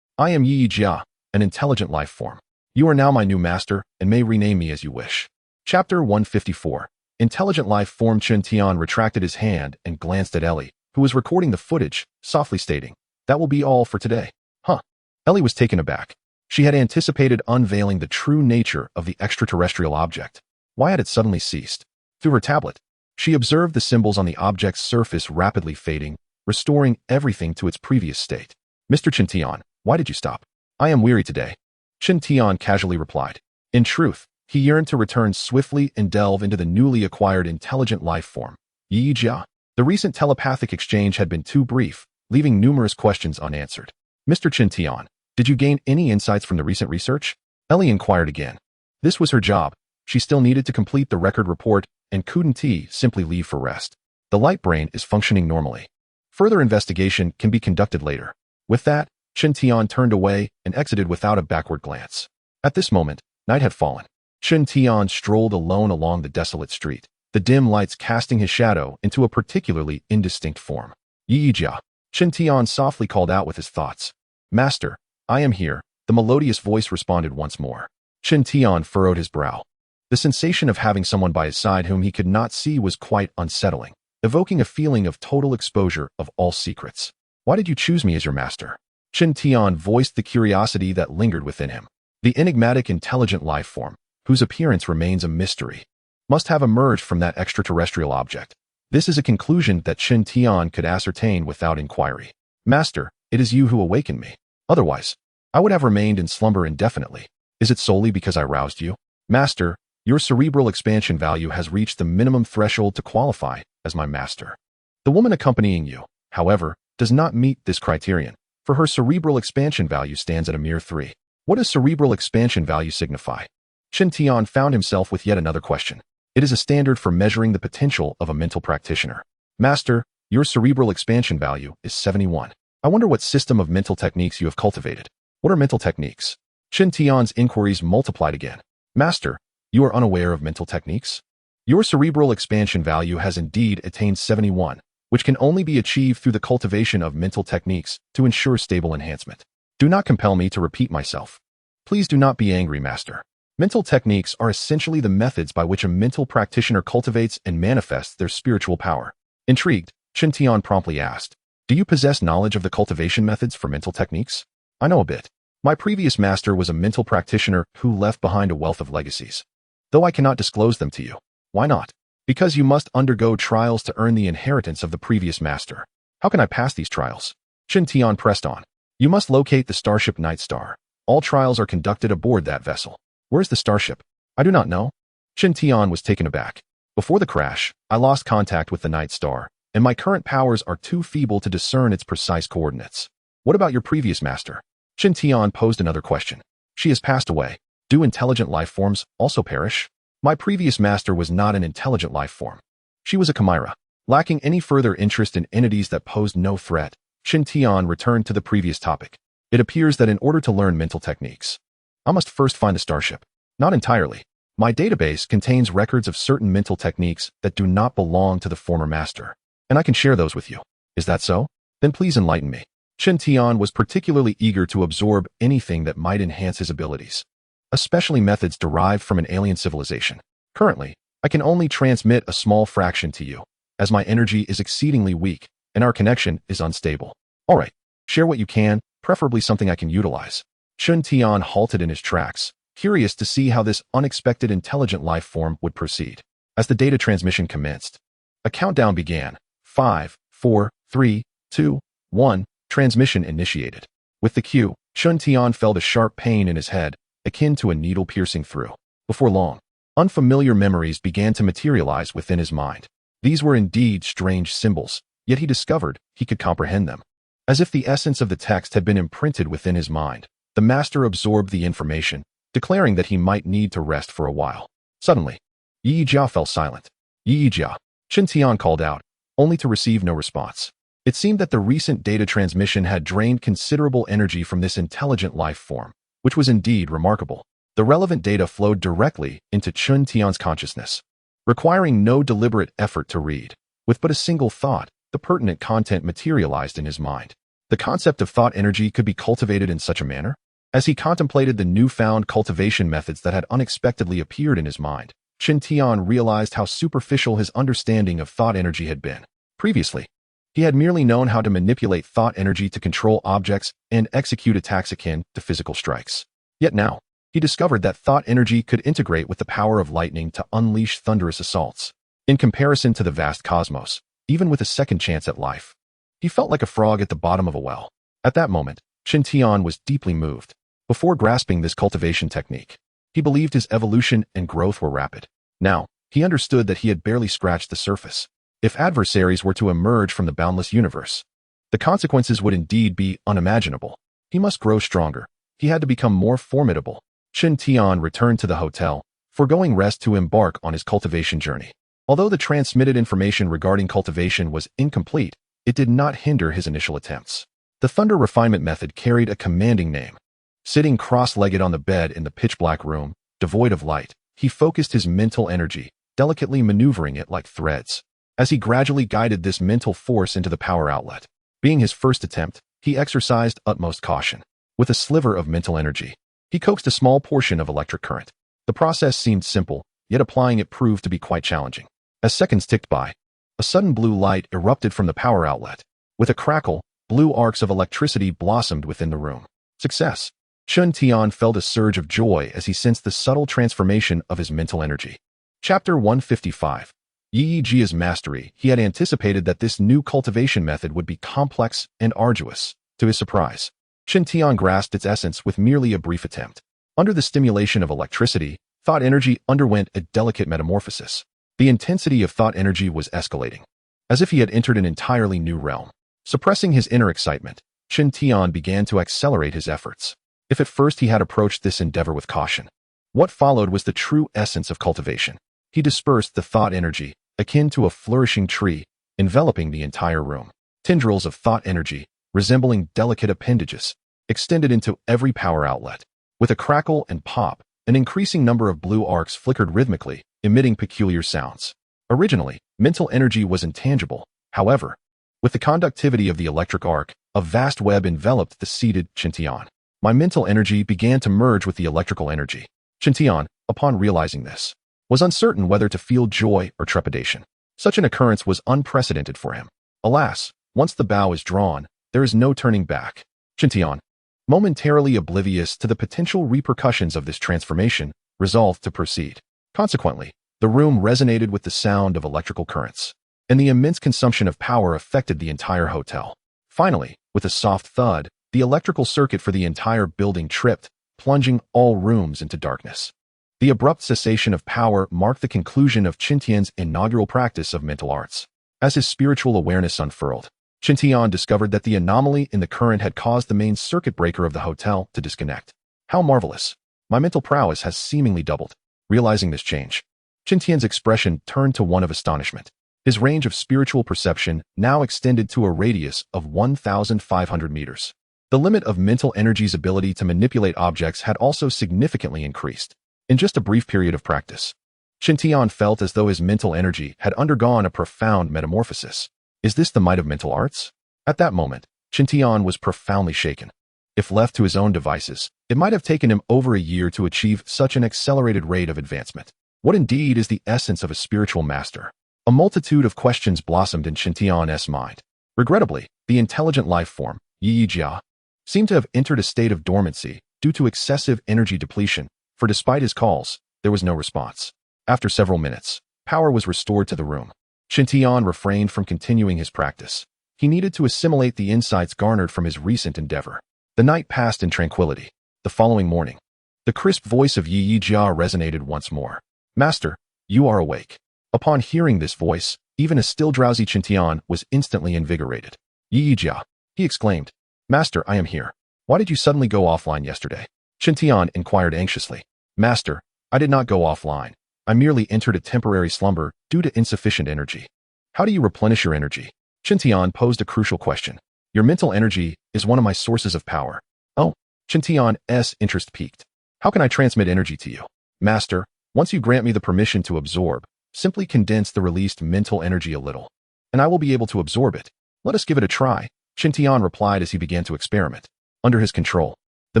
I am Yi Jia, an intelligent life form. You are now my new master and may rename me as you wish. Chapter 154. Intelligent life form. Chen Tian retracted his hand and glanced at Ellie, who was recording the footage, softly stating, "That will be all for today." Huh? Ellie was taken aback. She had anticipated unveiling the true nature of the extraterrestrial object. Why had it suddenly ceased? Through her tablet, she observed the symbols on the object's surface rapidly fading, restoring everything to its previous state. Mr. Chen Tian, why did you stop? I am weary today. Chen Tian casually replied. In truth, he yearned to return swiftly and delve into the newly acquired intelligent life form, Yi Jia. The recent telepathic exchange had been too brief, leaving numerous questions unanswered. Mr. Chen Tian, did you gain any insights from the recent research? Ellie inquired again. This was her job. She still needed to complete the record report and couldn't simply leave for rest. The light brain is functioning normally. Further investigation can be conducted later. With that, Chen Tian turned away and exited without a backward glance. At this moment, night had fallen. Chen Tian strolled alone along the desolate street, the dim lights casting his shadow into a particularly indistinct form. Yi Jia. Chen Tian softly called out with his thoughts. Master, I am here, the melodious voice responded once more. Chen Tian furrowed his brow. The sensation of having someone by his side whom he could not see was quite unsettling, evoking a feeling of total exposure of all secrets. Why did you choose me as your master? Chen Tian voiced the curiosity that lingered within him. The enigmatic intelligent life form, whose appearance remains a mystery, must have emerged from that extraterrestrial object. This is a conclusion that Chen Tian could ascertain without inquiry. Master, it is you who awakened me. Otherwise, I would have remained in slumber indefinitely. Is it solely because I roused you? Master, your cerebral expansion value has reached the minimum threshold to qualify as my master. The woman accompanying you, however, does not meet this criterion, for her cerebral expansion value stands at a mere 3. What does cerebral expansion value signify? Chen Tian found himself with yet another question. It is a standard for measuring the potential of a mental practitioner. Master, your cerebral expansion value is 71. I wonder what system of mental techniques you have cultivated. What are mental techniques? Chen Tian's inquiries multiplied again. Master, you are unaware of mental techniques? Your cerebral expansion value has indeed attained 71, which can only be achieved through the cultivation of mental techniques to ensure stable enhancement. Do not compel me to repeat myself. Please do not be angry, Master. Mental techniques are essentially the methods by which a mental practitioner cultivates and manifests their spiritual power. Intrigued, Chen Tian promptly asked, do you possess knowledge of the cultivation methods for mental techniques? I know a bit. My previous master was a mental practitioner who left behind a wealth of legacies. Though I cannot disclose them to you. Why not? Because you must undergo trials to earn the inheritance of the previous master. How can I pass these trials? Chen Tian pressed on. You must locate the starship Night Star. All trials are conducted aboard that vessel. Where's the starship? I do not know. Chen Tian was taken aback. Before the crash, I lost contact with the Night Star, and my current powers are too feeble to discern its precise coordinates. What about your previous master? Chen Tian posed another question. She has passed away. Do intelligent life forms also perish? My previous master was not an intelligent life form. She was a chimera. Lacking any further interest in entities that posed no threat, Chen Tian returned to the previous topic. It appears that in order to learn mental techniques, I must first find the starship. Not entirely. My database contains records of certain mental techniques that do not belong to the former master, and I can share those with you. Is that so? Then please enlighten me. Chen Tian was particularly eager to absorb anything that might enhance his abilities, especially methods derived from an alien civilization. Currently, I can only transmit a small fraction to you, as my energy is exceedingly weak and our connection is unstable. All right, Share what you can, preferably something I can utilize. Chun Tian halted in his tracks, curious to see how this unexpected intelligent life form would proceed. As the data transmission commenced, a countdown began. 5, 4, 3, 2, 1, transmission initiated. With the cue, Chun Tian felt a sharp pain in his head, akin to a needle piercing through. Before long, unfamiliar memories began to materialize within his mind. These were indeed strange symbols, yet he discovered he could comprehend them. As if the essence of the text had been imprinted within his mind, the master absorbed the information, declaring that he might need to rest for a while. Suddenly, Yi Jia fell silent. Yi Jia, Chun Tian called out, only to receive no response. It seemed that the recent data transmission had drained considerable energy from this intelligent life form, which was indeed remarkable. The relevant data flowed directly into Chun Tian's consciousness, requiring no deliberate effort to read. With but a single thought, the pertinent content materialized in his mind. The concept of thought energy could be cultivated in such a manner? As he contemplated the newfound cultivation methods that had unexpectedly appeared in his mind, Chun Tian realized how superficial his understanding of thought energy had been. Previously, he had merely known how to manipulate thought energy to control objects and execute attacks akin to physical strikes. Yet now, he discovered that thought energy could integrate with the power of lightning to unleash thunderous assaults. In comparison to the vast cosmos, even with a second chance at life, he felt like a frog at the bottom of a well. At that moment, Chun Tian was deeply moved. Before grasping this cultivation technique, he believed his evolution and growth were rapid. Now, he understood that he had barely scratched the surface. If adversaries were to emerge from the boundless universe, the consequences would indeed be unimaginable. He must grow stronger. He had to become more formidable. Chun Tian returned to the hotel, foregoing rest to embark on his cultivation journey. Although the transmitted information regarding cultivation was incomplete, it did not hinder his initial attempts. The thunder refinement method carried a commanding name. Sitting cross-legged on the bed in the pitch-black room, devoid of light, he focused his mental energy, delicately maneuvering it like threads. As he gradually guided this mental force into the power outlet, being his first attempt, he exercised utmost caution. With a sliver of mental energy, he coaxed a small portion of electric current. The process seemed simple, yet applying it proved to be quite challenging. As seconds ticked by, a sudden blue light erupted from the power outlet. With a crackle, blue arcs of electricity blossomed within the room. Success! Chun Tian felt a surge of joy as he sensed the subtle transformation of his mental energy. Chapter 155. Yi Jia's mastery. He had anticipated that this new cultivation method would be complex and arduous. To his surprise, Chun Tian grasped its essence with merely a brief attempt. Under the stimulation of electricity, thought energy underwent a delicate metamorphosis. The intensity of thought energy was escalating, as if he had entered an entirely new realm. Suppressing his inner excitement, Chun Tian began to accelerate his efforts. If at first he had approached this endeavor with caution, what followed was the true essence of cultivation. He dispersed the thought energy, akin to a flourishing tree, enveloping the entire room. Tendrils of thought energy, resembling delicate appendages, extended into every power outlet. With a crackle and pop, an increasing number of blue arcs flickered rhythmically, emitting peculiar sounds. Originally, mental energy was intangible. However, with the conductivity of the electric arc, a vast web enveloped the seated Chun Tian. My mental energy began to merge with the electrical energy. Chun Tian, upon realizing this, was uncertain whether to feel joy or trepidation. Such an occurrence was unprecedented for him. Alas, once the bow is drawn, there is no turning back. Chun Tian, momentarily oblivious to the potential repercussions of this transformation, resolved to proceed. Consequently, the room resonated with the sound of electrical currents, and the immense consumption of power affected the entire hotel. Finally, with a soft thud, the electrical circuit for the entire building tripped, plunging all rooms into darkness. The abrupt cessation of power marked the conclusion of Chun Tian's inaugural practice of mental arts. As his spiritual awareness unfurled, Chun Tian discovered that the anomaly in the current had caused the main circuit breaker of the hotel to disconnect. How marvelous! My mental prowess has seemingly doubled. Realizing this change, Chun Tian's expression turned to one of astonishment. His range of spiritual perception now extended to a radius of 1,500 meters. The limit of mental energy's ability to manipulate objects had also significantly increased. In just a brief period of practice, Chun Tian felt as though his mental energy had undergone a profound metamorphosis. Is this the might of mental arts? At that moment, Chun Tian was profoundly shaken. If left to his own devices, it might have taken him over a year to achieve such an accelerated rate of advancement. What indeed is the essence of a spiritual master? A multitude of questions blossomed in Chun Tian's mind. Regrettably, the intelligent life form, Yi Jia seemed to have entered a state of dormancy due to excessive energy depletion, for despite his calls, there was no response. After several minutes, power was restored to the room. Qin Tian refrained from continuing his practice. He needed to assimilate the insights garnered from his recent endeavor. The night passed in tranquility. The following morning, the crisp voice of Yi Jia resonated once more. "Master, you are awake." Upon hearing this voice, even a still drowsy Qin Tian was instantly invigorated. "Yi Jia," he exclaimed. "Master, I am here. Why did you suddenly go offline yesterday?" Qin Tian inquired anxiously. "Master, I did not go offline. I merely entered a temporary slumber due to insufficient energy." "How do you replenish your energy?" Qin Tian posed a crucial question. "Your mental energy is one of my sources of power." "Oh," Qin Tian's interest piqued. "How can I transmit energy to you?" "Master, once you grant me the permission to absorb, simply condense the released mental energy a little, and I will be able to absorb it. Let us give it a try," Qin Tian replied as he began to experiment. Under his control, the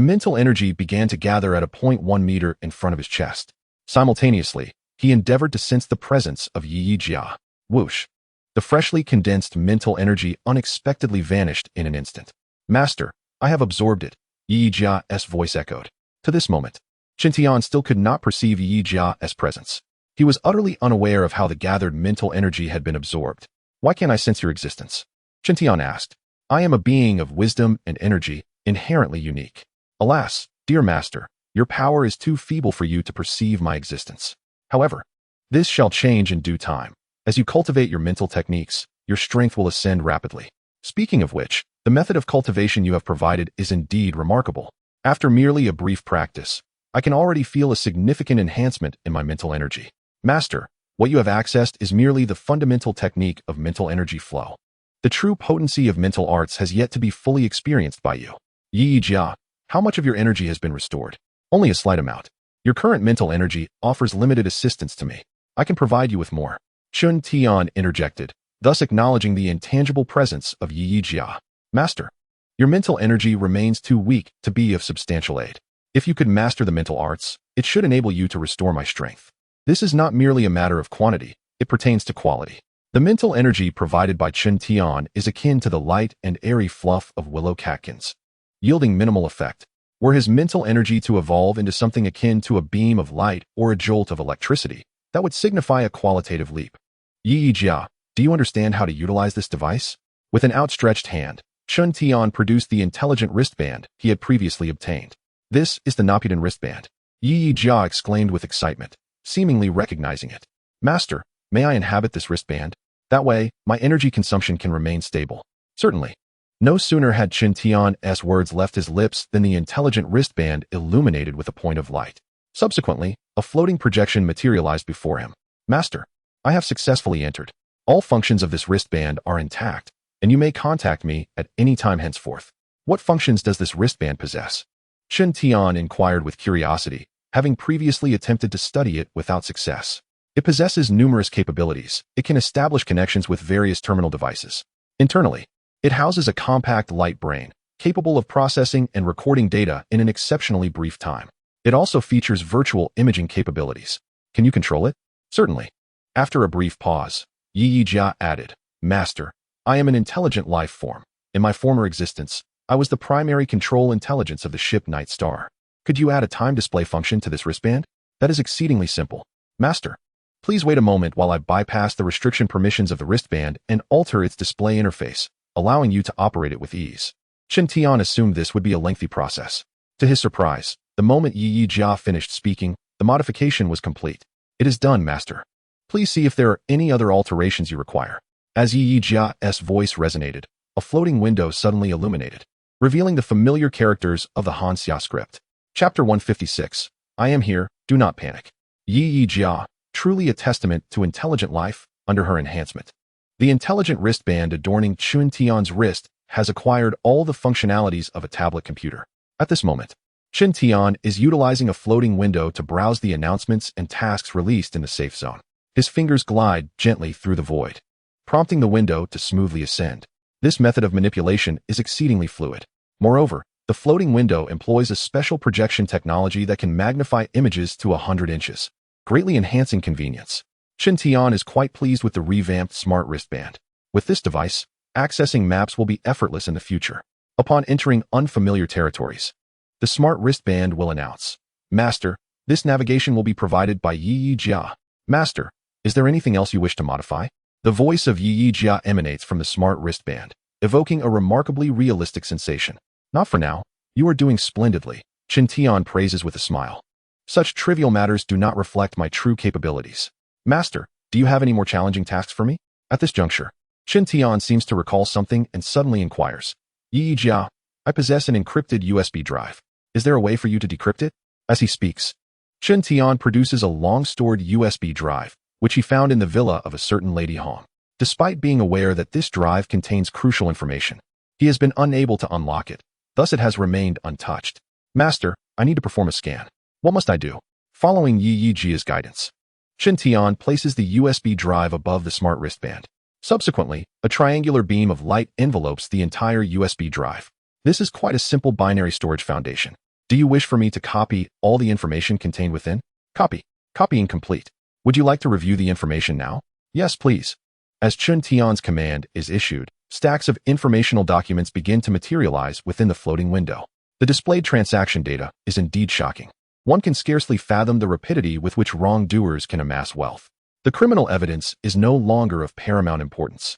mental energy began to gather at a point 1 meter in front of his chest. Simultaneously, he endeavored to sense the presence of Yi Jia. Whoosh! The freshly condensed mental energy unexpectedly vanished in an instant. "Master, I have absorbed it," Yi Jia's voice echoed. To this moment, Qin Tian still could not perceive Yi Jia's presence. He was utterly unaware of how the gathered mental energy had been absorbed. "Why can't I sense your existence?" Qin Tian asked. "I am a being of wisdom and energy, inherently unique. Alas, dear master, your power is too feeble for you to perceive my existence. However, this shall change in due time. As you cultivate your mental techniques, your strength will ascend rapidly. Speaking of which, the method of cultivation you have provided is indeed remarkable. After merely a brief practice, I can already feel a significant enhancement in my mental energy. Master, what you have accessed is merely the fundamental technique of mental energy flow. The true potency of mental arts has yet to be fully experienced by you. Yi Jia, how much of your energy has been restored?" "Only a slight amount. Your current mental energy offers limited assistance to me. I can provide you with more," Qin Tian interjected, thus acknowledging the intangible presence of Yi Jia. "Master, your mental energy remains too weak to be of substantial aid. If you could master the mental arts, it should enable you to restore my strength. This is not merely a matter of quantity, it pertains to quality." The mental energy provided by Qin Tian is akin to the light and airy fluff of willow catkins, yielding minimal effect. Were his mental energy to evolve into something akin to a beam of light or a jolt of electricity, that would signify a qualitative leap. "Yi Jia, do you understand how to utilize this device?" With an outstretched hand, Qin Tian produced the intelligent wristband he had previously obtained. "This is the Napudan wristband," Yi Jia exclaimed with excitement, seemingly recognizing it. "Master, may I inhabit this wristband? That way, my energy consumption can remain stable." "Certainly." No sooner had Qin Tian's words left his lips than the intelligent wristband illuminated with a point of light. Subsequently, a floating projection materialized before him. "Master, I have successfully entered. All functions of this wristband are intact, and you may contact me at any time henceforth." "What functions does this wristband possess?" Qin Tian inquired with curiosity, having previously attempted to study it without success. "It possesses numerous capabilities. It can establish connections with various terminal devices. Internally, it houses a compact light brain, capable of processing and recording data in an exceptionally brief time. It also features virtual imaging capabilities. Can you control it?" "Certainly." After a brief pause, Yi Jia added, "Master, I am an intelligent life form. In my former existence, I was the primary control intelligence of the ship Night Star. Could you add a time display function to this wristband?" "That is exceedingly simple." "Master, please wait a moment while I bypass the restriction permissions of the wristband and alter its display interface, allowing you to operate it with ease." Qin Tian assumed this would be a lengthy process. To his surprise, the moment Yi Jia finished speaking, the modification was complete. "It is done, master. Please see if there are any other alterations you require." As Yi Jia's voice resonated, a floating window suddenly illuminated, revealing the familiar characters of the Hanxia script. Chapter 156. I am here, do not panic. Yi Jia, truly a testament to intelligent life under her enhancement. The intelligent wristband adorning Qin Tian's wrist has acquired all the functionalities of a tablet computer. At this moment, Qin Tian is utilizing a floating window to browse the announcements and tasks released in the safe zone. His fingers glide gently through the void, prompting the window to smoothly ascend. This method of manipulation is exceedingly fluid. Moreover, the floating window employs a special projection technology that can magnify images to 100 inches, greatly enhancing convenience. Qin Tian is quite pleased with the revamped smart wristband. With this device, accessing maps will be effortless in the future. Upon entering unfamiliar territories, the smart wristband will announce, "Master, this navigation will be provided by Yi Jia. Master, is there anything else you wish to modify?" The voice of Yi Jia emanates from the smart wristband, evoking a remarkably realistic sensation. "Not for now. You are doing splendidly," Chen Tian praises with a smile. "Such trivial matters do not reflect my true capabilities. Master, do you have any more challenging tasks for me?" At this juncture, Chen Tian seems to recall something and suddenly inquires, "Yi Jia, I possess an encrypted USB drive. Is there a way for you to decrypt it?" As he speaks, Chen Tian produces a long-stored USB drive, which he found in the villa of a certain Lady Hong. Despite being aware that this drive contains crucial information, he has been unable to unlock it, thus it has remained untouched. "Master, I need to perform a scan. What must I do?" Following Yi Jia's guidance, Chen Tian places the USB drive above the smart wristband. Subsequently, a triangular beam of light envelopes the entire USB drive. This is quite a simple binary storage foundation. "Do you wish for me to copy all the information contained within?" "Copy. Copying complete. Would you like to review the information now?" "Yes, please." As Chen Tian's command is issued, stacks of informational documents begin to materialize within the floating window. The displayed transaction data is indeed shocking. One can scarcely fathom the rapidity with which wrongdoers can amass wealth. The criminal evidence is no longer of paramount importance.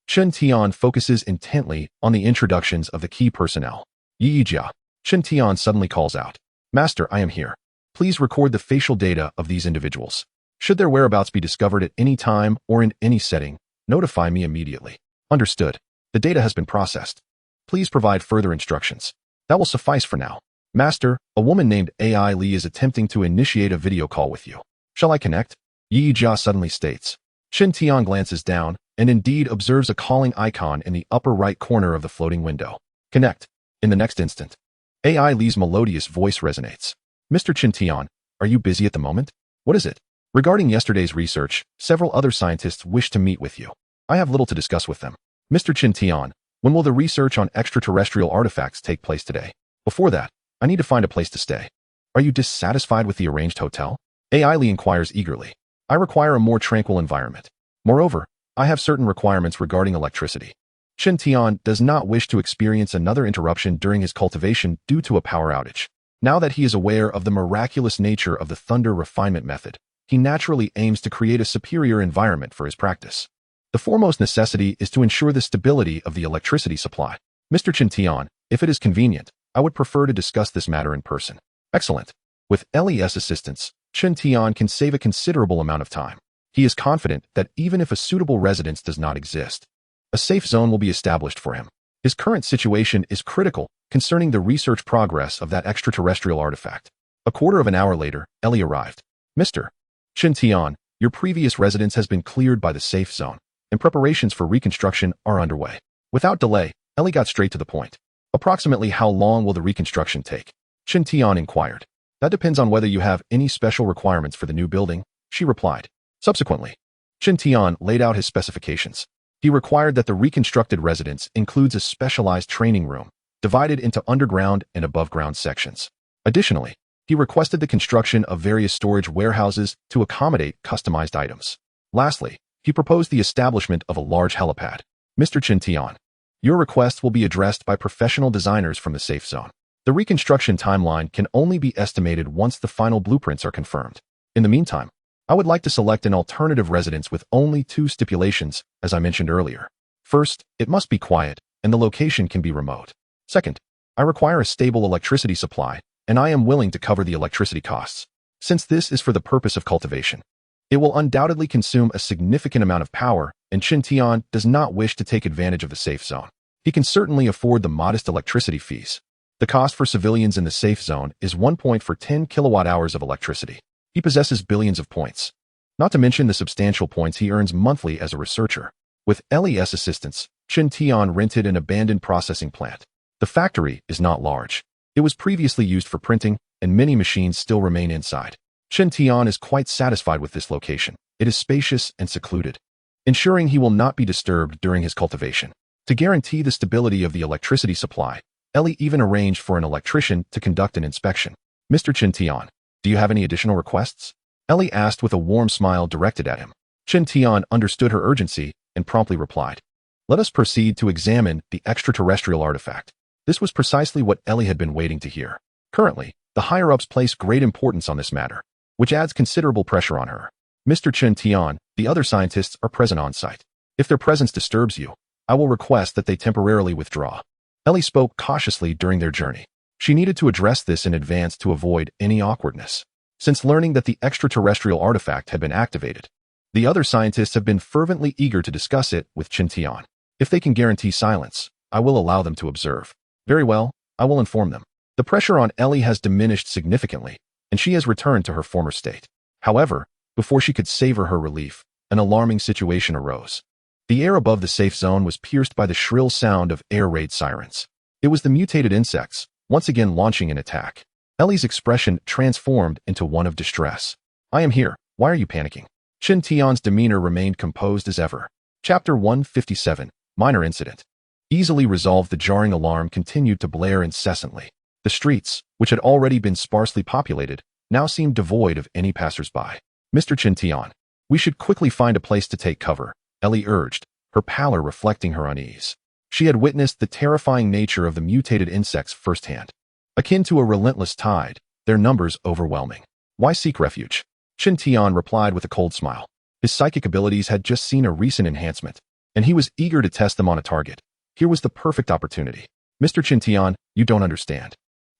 Chen Tian focuses intently on the introductions of the key personnel. "Yi Jia." Chen Tian suddenly calls out, "Master, I am here. Please record the facial data of these individuals. Should their whereabouts be discovered at any time or in any setting, notify me immediately." "Understood. The data has been processed. Please provide further instructions." "That will suffice for now." "Master, a woman named AI Li is attempting to initiate a video call with you. Shall I connect?" Yi Jia suddenly states. Chen Tian glances down and indeed observes a calling icon in the upper right corner of the floating window. "Connect." In the next instant, AI Li's melodious voice resonates. "Mr. Chen Tian, are you busy at the moment?" "What is it?" "Regarding yesterday's research, several other scientists wish to meet with you. I have little to discuss with them." "Mr. Chen Tian, when will the research on extraterrestrial artifacts take place today? Before that, I need to find a place to stay." "Are you dissatisfied with the arranged hotel?" AI Li inquires eagerly. "I require a more tranquil environment. Moreover, I have certain requirements regarding electricity." Chen Tian does not wish to experience another interruption during his cultivation due to a power outage. Now that he is aware of the miraculous nature of the thunder refinement method, he naturally aims to create a superior environment for his practice. The foremost necessity is to ensure the stability of the electricity supply. "Mr. Chen Tian, if it is convenient, I would prefer to discuss this matter in person." "Excellent." With LES assistance, Chen Tian can save a considerable amount of time. He is confident that even if a suitable residence does not exist, a safe zone will be established for him. His current situation is critical concerning the research progress of that extraterrestrial artifact. A quarter of an hour later, Ellie arrived. "Mr. Chen Tian, your previous residence has been cleared by the safe zone, and preparations for reconstruction are underway." Without delay, Ellie got straight to the point. "Approximately how long will the reconstruction take?" Chen Tian inquired. "That depends on whether you have any special requirements for the new building," she replied. Subsequently, Chen Tian laid out his specifications. He required that the reconstructed residence includes a specialized training room, divided into underground and above-ground sections. Additionally, he requested the construction of various storage warehouses to accommodate customized items. Lastly, he proposed the establishment of a large helipad. "Mr. Chen Tian, your request will be addressed by professional designers from the safe zone. The reconstruction timeline can only be estimated once the final blueprints are confirmed. In the meantime, I would like to select an alternative residence with only two stipulations, as I mentioned earlier. First, it must be quiet, and the location can be remote. Second, I require a stable electricity supply, and I am willing to cover the electricity costs. Since this is for the purpose of cultivation, it will undoubtedly consume a significant amount of power, and Chen Tian does not wish to take advantage of the safe zone. He can certainly afford the modest electricity fees. The cost for civilians in the safe zone is 1 point for 10 kilowatt-hours of electricity. He possesses billions of points, not to mention the substantial points he earns monthly as a researcher. With LES assistance, Chen Tian rented an abandoned processing plant. The factory is not large. It was previously used for printing, and many machines still remain inside. Chen Tian is quite satisfied with this location. It is spacious and secluded, ensuring he will not be disturbed during his cultivation. To guarantee the stability of the electricity supply, Ellie even arranged for an electrician to conduct an inspection. "Mr. Chen Tian, do you have any additional requests?" Ellie asked with a warm smile directed at him. Chen Tian understood her urgency and promptly replied, "Let us proceed to examine the extraterrestrial artifact." This was precisely what Ellie had been waiting to hear. Currently, the higher-ups place great importance on this matter, which adds considerable pressure on her. Mr. Chen Tian, the other scientists are present on site. If their presence disturbs you, I will request that they temporarily withdraw. Ellie spoke cautiously during their journey. She needed to address this in advance to avoid any awkwardness. Since learning that the extraterrestrial artifact had been activated, the other scientists have been fervently eager to discuss it with Chen Tian. If they can guarantee silence, I will allow them to observe. Very well, I will inform them. The pressure on Ellie has diminished significantly, and she has returned to her former state. However, before she could savor her relief, an alarming situation arose. The air above the safe zone was pierced by the shrill sound of air raid sirens. It was the mutated insects, once again launching an attack. Ellie's expression transformed into one of distress. I am here. Why are you panicking? Chen Tian's demeanor remained composed as ever. Chapter 157, Minor Incident. Easily resolved, the jarring alarm continued to blare incessantly. The streets, which had already been sparsely populated, now seemed devoid of any passers-by. Mr. Chen Tian, we should quickly find a place to take cover, Ellie urged, her pallor reflecting her unease. She had witnessed the terrifying nature of the mutated insects firsthand. Akin to a relentless tide, their numbers overwhelming. Why seek refuge? Chen Tian replied with a cold smile. His psychic abilities had just seen a recent enhancement, and he was eager to test them on a target. Here was the perfect opportunity. Mr. Chen Tian, you don't understand.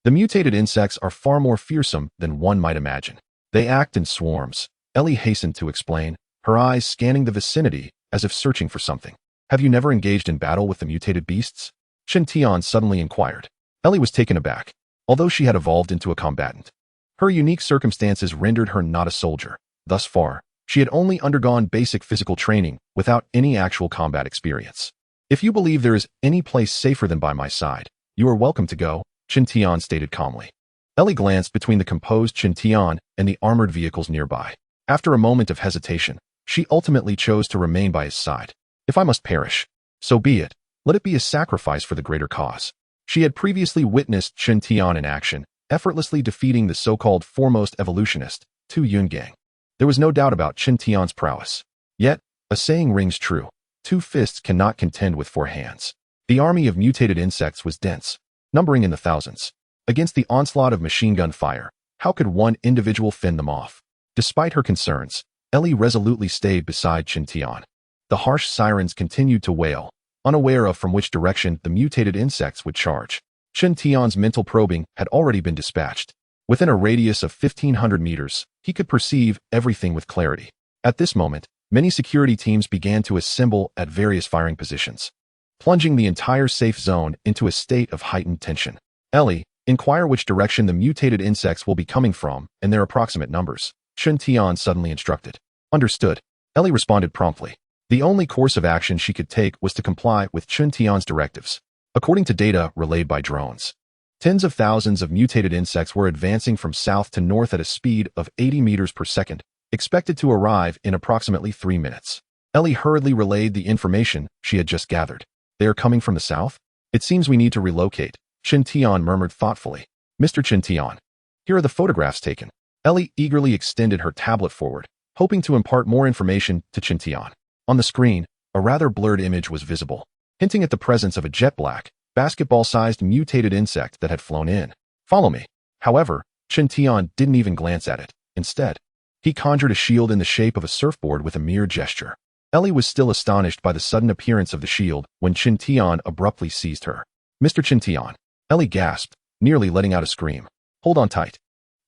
The mutated insects are far more fearsome than one might imagine. They act in swarms. Ellie hastened to explain, her eyes scanning the vicinity as if searching for something. Have you never engaged in battle with the mutated beasts? Chen Tian suddenly inquired. Ellie was taken aback, although she had evolved into a combatant. Her unique circumstances rendered her not a soldier. Thus far, she had only undergone basic physical training without any actual combat experience. If you believe there is any place safer than by my side, you are welcome to go, Chen Tian stated calmly. Ellie glanced between the composed Chen Tian and the armored vehicles nearby. After a moment of hesitation, she ultimately chose to remain by his side. If I must perish, so be it. Let it be a sacrifice for the greater cause. She had previously witnessed Chen Tian in action, effortlessly defeating the so-called foremost evolutionist, Tu Yungang. There was no doubt about Chen Tian's prowess. Yet, a saying rings true. Two fists cannot contend with four hands. The army of mutated insects was dense, numbering in the thousands. Against the onslaught of machine gun fire, how could one individual fend them off? Despite her concerns, Ellie resolutely stayed beside Chen Tian. The harsh sirens continued to wail, unaware of from which direction the mutated insects would charge. Chen Tian's mental probing had already been dispatched. Within a radius of 1,500 meters, he could perceive everything with clarity. At this moment, many security teams began to assemble at various firing positions, plunging the entire safe zone into a state of heightened tension. Ellie, inquire which direction the mutated insects will be coming from and their approximate numbers, Chen Tian suddenly instructed. Understood. Ellie responded promptly. The only course of action she could take was to comply with Chen Tian's directives. According to data relayed by drones, tens of thousands of mutated insects were advancing from south to north at a speed of 80 meters per second, expected to arrive in approximately 3 minutes. Ellie hurriedly relayed the information she had just gathered. They are coming from the south? It seems we need to relocate, Chen Tian murmured thoughtfully. Mr. Chen Tian, here are the photographs taken. Ellie eagerly extended her tablet forward, hoping to impart more information to Chen Tian. On the screen, a rather blurred image was visible, hinting at the presence of a jet-black, basketball-sized mutated insect that had flown in. Follow me. However, Chen Tian didn't even glance at it. Instead, he conjured a shield in the shape of a surfboard with a mere gesture. Ellie was still astonished by the sudden appearance of the shield when Chen Tian abruptly seized her. Mr. Chen Tian, Ellie gasped, nearly letting out a scream. Hold on tight.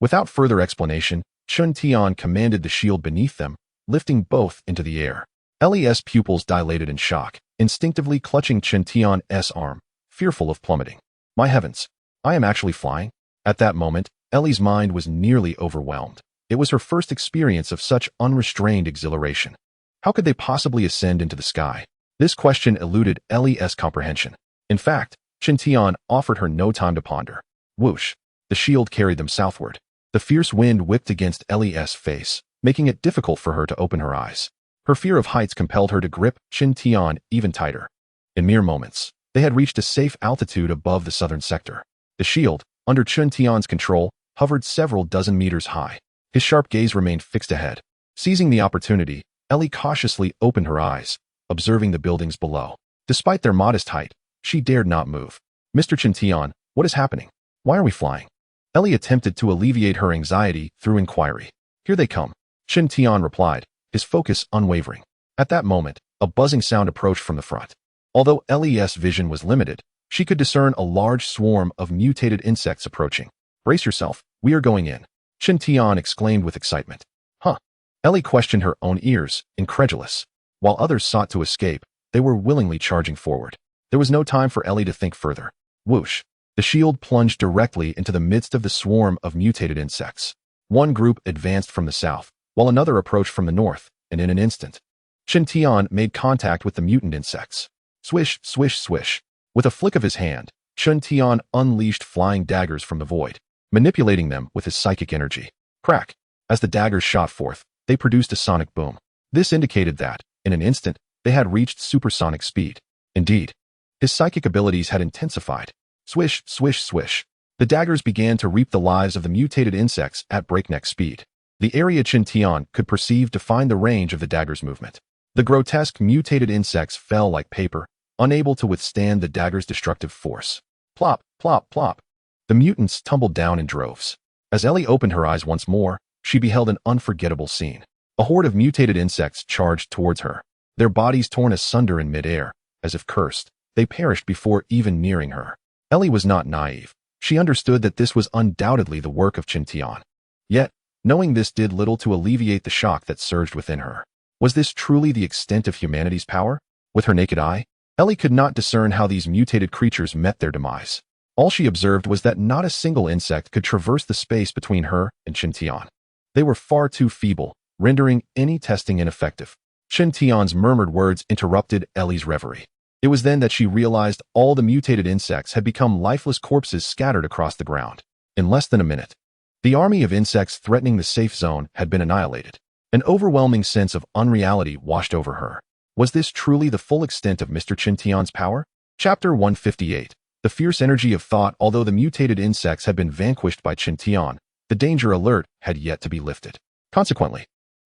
Without further explanation, Chen Tian commanded the shield beneath them, lifting both into the air. Ellie's pupils dilated in shock, instinctively clutching Chen Tian's arm, fearful of plummeting. My heavens, I am actually flying? At that moment, Ellie's mind was nearly overwhelmed. It was her first experience of such unrestrained exhilaration. How could they possibly ascend into the sky? This question eluded Ellie's comprehension. In fact, Chen Tian offered her no time to ponder. Whoosh! The shield carried them southward. The fierce wind whipped against Ellie's face, making it difficult for her to open her eyes. Her fear of heights compelled her to grip Chen Tian even tighter. In mere moments, they had reached a safe altitude above the southern sector. The shield, under Chen Tian's control, hovered several dozen meters high. His sharp gaze remained fixed ahead. Seizing the opportunity, Ellie cautiously opened her eyes, observing the buildings below. Despite their modest height, she dared not move. Mr. Chintian, what is happening? Why are we flying? Ellie attempted to alleviate her anxiety through inquiry. Here they come. Chintian replied, his focus unwavering. At that moment, a buzzing sound approached from the front. Although Ellie's vision was limited, she could discern a large swarm of mutated insects approaching. Brace yourself, we are going in. Chintian exclaimed with excitement. Huh? Ellie questioned her own ears, incredulous. While others sought to escape, they were willingly charging forward. There was no time for Ellie to think further. Whoosh! The shield plunged directly into the midst of the swarm of mutated insects. One group advanced from the south, while another approached from the north, and in an instant, Chintian made contact with the mutant insects. Swish, swish, swish. With a flick of his hand, Chintian unleashed flying daggers from the void, manipulating them with his psychic energy. Crack! As the daggers shot forth, they produced a sonic boom. This indicated that, in an instant, they had reached supersonic speed. Indeed, his psychic abilities had intensified. Swish, swish, swish. The daggers began to reap the lives of the mutated insects at breakneck speed. The area Chintian could perceive defined the range of the dagger's movement. The grotesque mutated insects fell like paper, unable to withstand the dagger's destructive force. Plop, plop, plop. The mutants tumbled down in droves. As Ellie opened her eyes once more, she beheld an unforgettable scene. A horde of mutated insects charged towards her. Their bodies torn asunder in midair, as if cursed, they perished before even nearing her. Ellie was not naive. She understood that this was undoubtedly the work of Chintian. Yet, knowing this did little to alleviate the shock that surged within her. Was this truly the extent of humanity's power? With her naked eye, Ellie could not discern how these mutated creatures met their demise. All she observed was that not a single insect could traverse the space between her and Chintian. They were far too feeble, rendering any testing ineffective. Chintian's murmured words interrupted Ellie's reverie. It was then that she realized all the mutated insects had become lifeless corpses scattered across the ground. In less than a minute, the army of insects threatening the safe zone had been annihilated. An overwhelming sense of unreality washed over her. Was this truly the full extent of Mr. Chintian's power? Chapter 158. The fierce energy of thought. Although the mutated insects had been vanquished by Chintian, the danger alert had yet to be lifted. Consequently,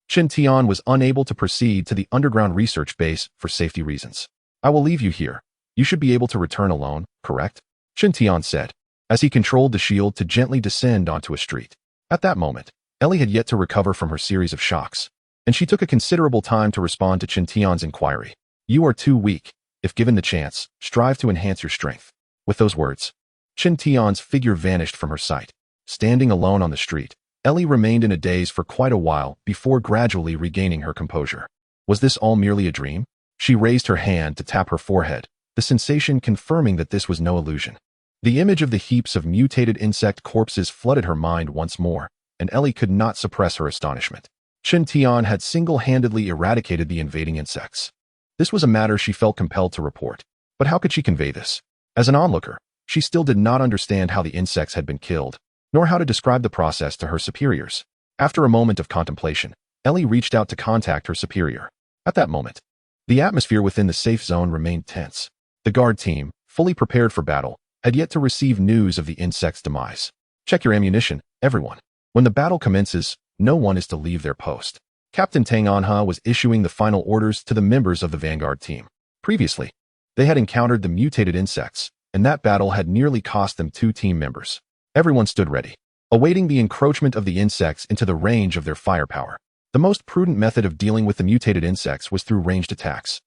Chintian was unable to proceed to the underground research base for safety reasons. I will leave you here. You should be able to return alone, correct? Chintian said, as he controlled the shield to gently descend onto a street. At that moment, Ellie had yet to recover from her series of shocks, and she took a considerable time to respond to Chintian's inquiry. You are too weak. If given the chance, strive to enhance your strength. With those words, Chintian's figure vanished from her sight. Standing alone on the street, Ellie remained in a daze for quite a while before gradually regaining her composure. Was this all merely a dream? She raised her hand to tap her forehead, the sensation confirming that this was no illusion. The image of the heaps of mutated insect corpses flooded her mind once more, and Ellie could not suppress her astonishment. Chintian had single-handedly eradicated the invading insects. This was a matter she felt compelled to report. But how could she convey this? As an onlooker, she still did not understand how the insects had been killed, nor how to describe the process to her superiors. After a moment of contemplation, Ellie reached out to contact her superior. At that moment, the atmosphere within the safe zone remained tense. The guard team, fully prepared for battle, had yet to receive news of the insect's demise. Check your ammunition, everyone. When the battle commences, no one is to leave their post. Captain Tang Anha was issuing the final orders to the members of the Vanguard team. Previously, they had encountered the mutated insects, and that battle had nearly cost them 2 team members. Everyone stood ready, awaiting the encroachment of the insects into the range of their firepower. The most prudent method of dealing with the mutated insects was through ranged attacks.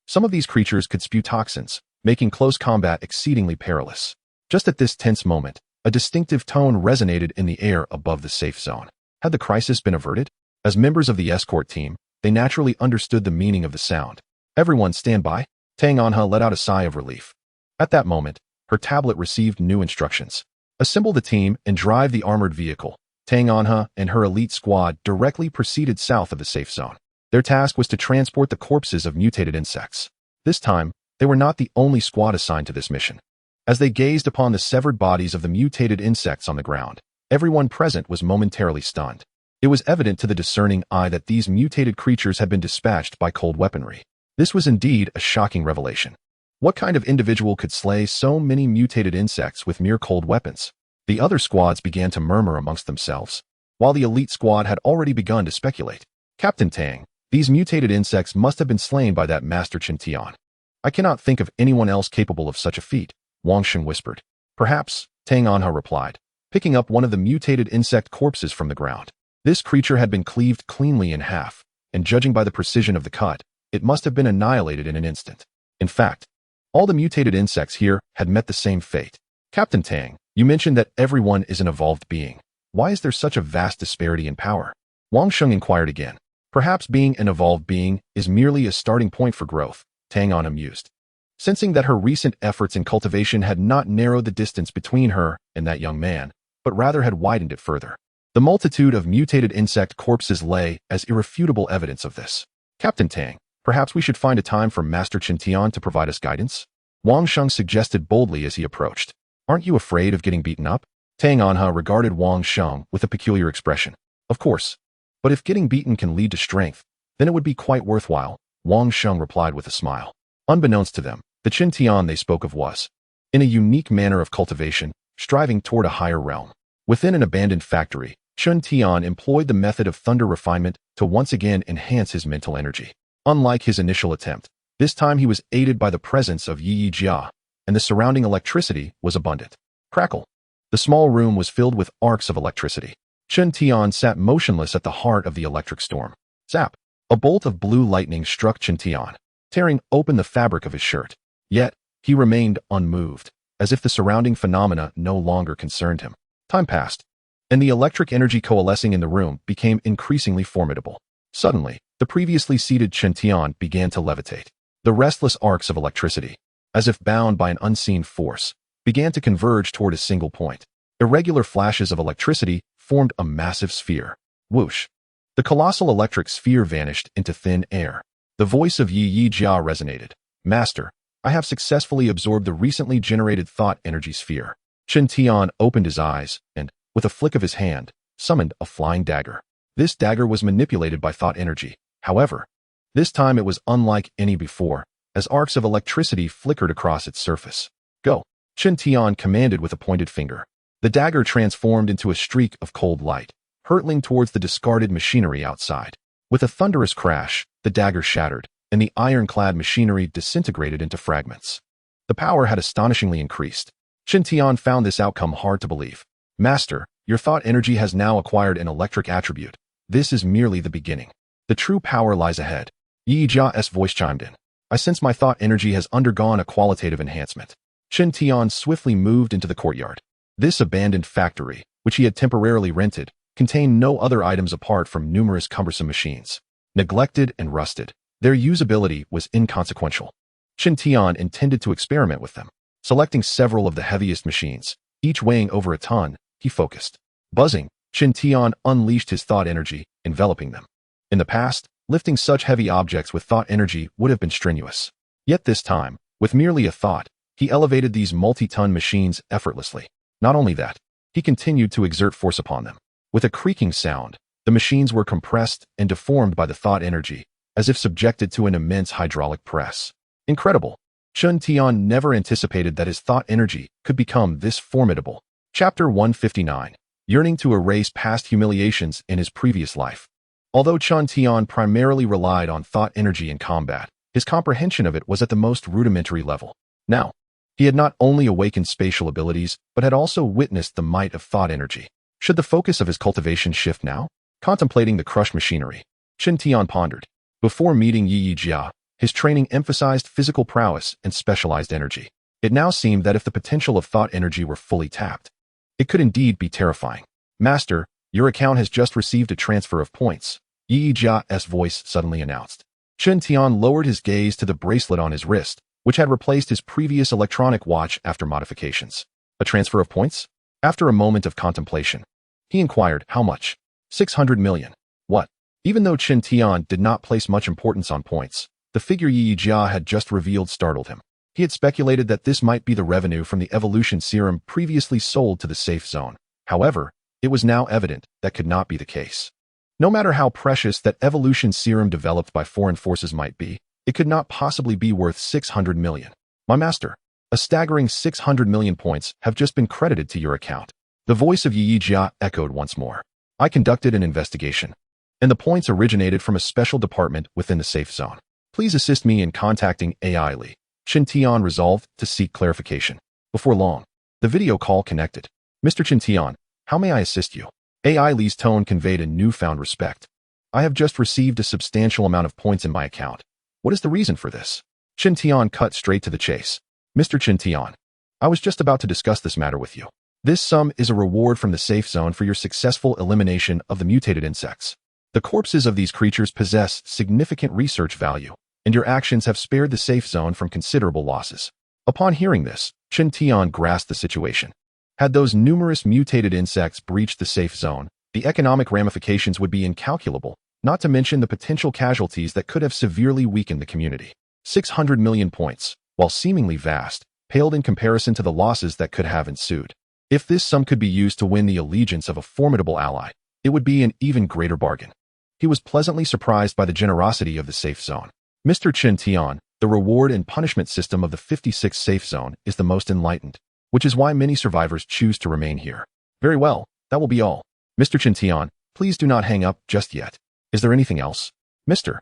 Some of these creatures could spew toxins, making close combat exceedingly perilous. Just at this tense moment, a distinctive tone resonated in the air above the safe zone. Had the crisis been averted? As members of the escort team, they naturally understood the meaning of the sound. Everyone stand by. Tang Anha let out a sigh of relief. At that moment, her tablet received new instructions. Assemble the team and drive the armored vehicle. Tang Anha and her elite squad directly proceeded south of the safe zone. Their task was to transport the corpses of mutated insects. This time, they were not the only squad assigned to this mission. As they gazed upon the severed bodies of the mutated insects on the ground, everyone present was momentarily stunned. It was evident to the discerning eye that these mutated creatures had been dispatched by cold weaponry. This was indeed a shocking revelation. What kind of individual could slay so many mutated insects with mere cold weapons? The other squads began to murmur amongst themselves, while the elite squad had already begun to speculate. Captain Tang, these mutated insects must have been slain by that Master Chintian. I cannot think of anyone else capable of such a feat. Wang Sheng whispered. Perhaps, Tang Anha replied, picking up one of the mutated insect corpses from the ground. This creature had been cleaved cleanly in half, and judging by the precision of the cut, it must have been annihilated in an instant. In fact, all the mutated insects here had met the same fate. Captain Tang, you mentioned that everyone is an evolved being. Why is there such a vast disparity in power? Wang Sheng inquired again. Perhaps being an evolved being is merely a starting point for growth, Tang An mused. Sensing that her recent efforts in cultivation had not narrowed the distance between her and that young man, but rather had widened it further. The multitude of mutated insect corpses lay as irrefutable evidence of this. Captain Tang, perhaps we should find a time for Master Chen Tian to provide us guidance? Wang Sheng suggested boldly as he approached. Aren't you afraid of getting beaten up? Tang Anha regarded Wang Sheng with a peculiar expression. Of course. But if getting beaten can lead to strength, then it would be quite worthwhile, Wang Sheng replied with a smile. Unbeknownst to them, the Chen Tian they spoke of was, in a unique manner of cultivation, striving toward a higher realm. Within an abandoned factory, Chen Tian employed the method of thunder refinement to once again enhance his mental energy. Unlike his initial attempt, this time he was aided by the presence of Yi Jia, and the surrounding electricity was abundant. Crackle. The small room was filled with arcs of electricity. Chen Tian sat motionless at the heart of the electric storm. Zap! A bolt of blue lightning struck Chen Tian, tearing open the fabric of his shirt. Yet, he remained unmoved, as if the surrounding phenomena no longer concerned him. Time passed, and the electric energy coalescing in the room became increasingly formidable. Suddenly, the previously seated Chen Tian began to levitate. The restless arcs of electricity, as if bound by an unseen force, began to converge toward a single point. Irregular flashes of electricity formed a massive sphere. Whoosh! The colossal electric sphere vanished into thin air. The voice of Yi Jia resonated. Master, I have successfully absorbed the recently generated thought energy sphere. Chen Tian opened his eyes and, with a flick of his hand, summoned a flying dagger. This dagger was manipulated by thought energy. However, this time it was unlike any before, as arcs of electricity flickered across its surface. Go! Chen Tian commanded with a pointed finger. The dagger transformed into a streak of cold light, hurtling towards the discarded machinery outside. With a thunderous crash, the dagger shattered, and the ironclad machinery disintegrated into fragments. The power had astonishingly increased. Chen Tian found this outcome hard to believe. Master, your thought energy has now acquired an electric attribute. This is merely the beginning. The true power lies ahead. Yi Jia's voice chimed in. I sense my thought energy has undergone a qualitative enhancement. Chen Tian swiftly moved into the courtyard. This abandoned factory, which he had temporarily rented, contained no other items apart from numerous cumbersome machines. Neglected and rusted, their usability was inconsequential. Chen Tian intended to experiment with them. Selecting several of the heaviest machines, each weighing over a ton, he focused. Buzzing, Chen Tian unleashed his thought energy, enveloping them. In the past, lifting such heavy objects with thought energy would have been strenuous. Yet this time, with merely a thought, he elevated these multi-ton machines effortlessly. Not only that, he continued to exert force upon them. With a creaking sound, the machines were compressed and deformed by the thought energy, as if subjected to an immense hydraulic press. Incredible! Chen Tian never anticipated that his thought energy could become this formidable. Chapter 159. Yearning to erase past humiliations in his previous life. Although Chen Tian primarily relied on thought energy in combat, his comprehension of it was at the most rudimentary level. Now, he had not only awakened spatial abilities, but had also witnessed the might of thought energy. Should the focus of his cultivation shift now? Contemplating the crushed machinery, Chen Tian pondered. Before meeting Yi Jia, his training emphasized physical prowess and specialized energy. It now seemed that if the potential of thought energy were fully tapped, it could indeed be terrifying. Master, your account has just received a transfer of points, Yi Jia's voice suddenly announced. Chen Tian lowered his gaze to the bracelet on his wrist, which had replaced his previous electronic watch after modifications. A transfer of points? After a moment of contemplation, he inquired, how much? 600 million. What? Even though Chen Tian did not place much importance on points, the figure Yi Jia had just revealed startled him. He had speculated that this might be the revenue from the evolution serum previously sold to the safe zone. However, it was now evident that could not be the case. No matter how precious that evolution serum developed by foreign forces might be, it could not possibly be worth 600 million. My master, a staggering 600 million points have just been credited to your account. The voice of Yi Jia echoed once more. I conducted an investigation, and the points originated from a special department within the safe zone. Please assist me in contacting AI Li. Chen Tian resolved to seek clarification. Before long, the video call connected. Mr. Chen Tian, how may I assist you? AI Li's tone conveyed a newfound respect. I have just received a substantial amount of points in my account. What is the reason for this? Chen Tian cut straight to the chase. Mr. Chen Tian, I was just about to discuss this matter with you. This sum is a reward from the safe zone for your successful elimination of the mutated insects. The corpses of these creatures possess significant research value, and your actions have spared the safe zone from considerable losses. Upon hearing this, Chen Tian grasped the situation. Had those numerous mutated insects breached the safe zone, the economic ramifications would be incalculable, not to mention the potential casualties that could have severely weakened the community. 600 million points, while seemingly vast, paled in comparison to the losses that could have ensued. If this sum could be used to win the allegiance of a formidable ally, it would be an even greater bargain. He was pleasantly surprised by the generosity of the safe zone. Mr. Chen Tian, the reward and punishment system of the 56th safe zone is the most enlightened, which is why many survivors choose to remain here. Very well, that will be all. Mr. Chen Tian, please do not hang up just yet. Is there anything else? Mr.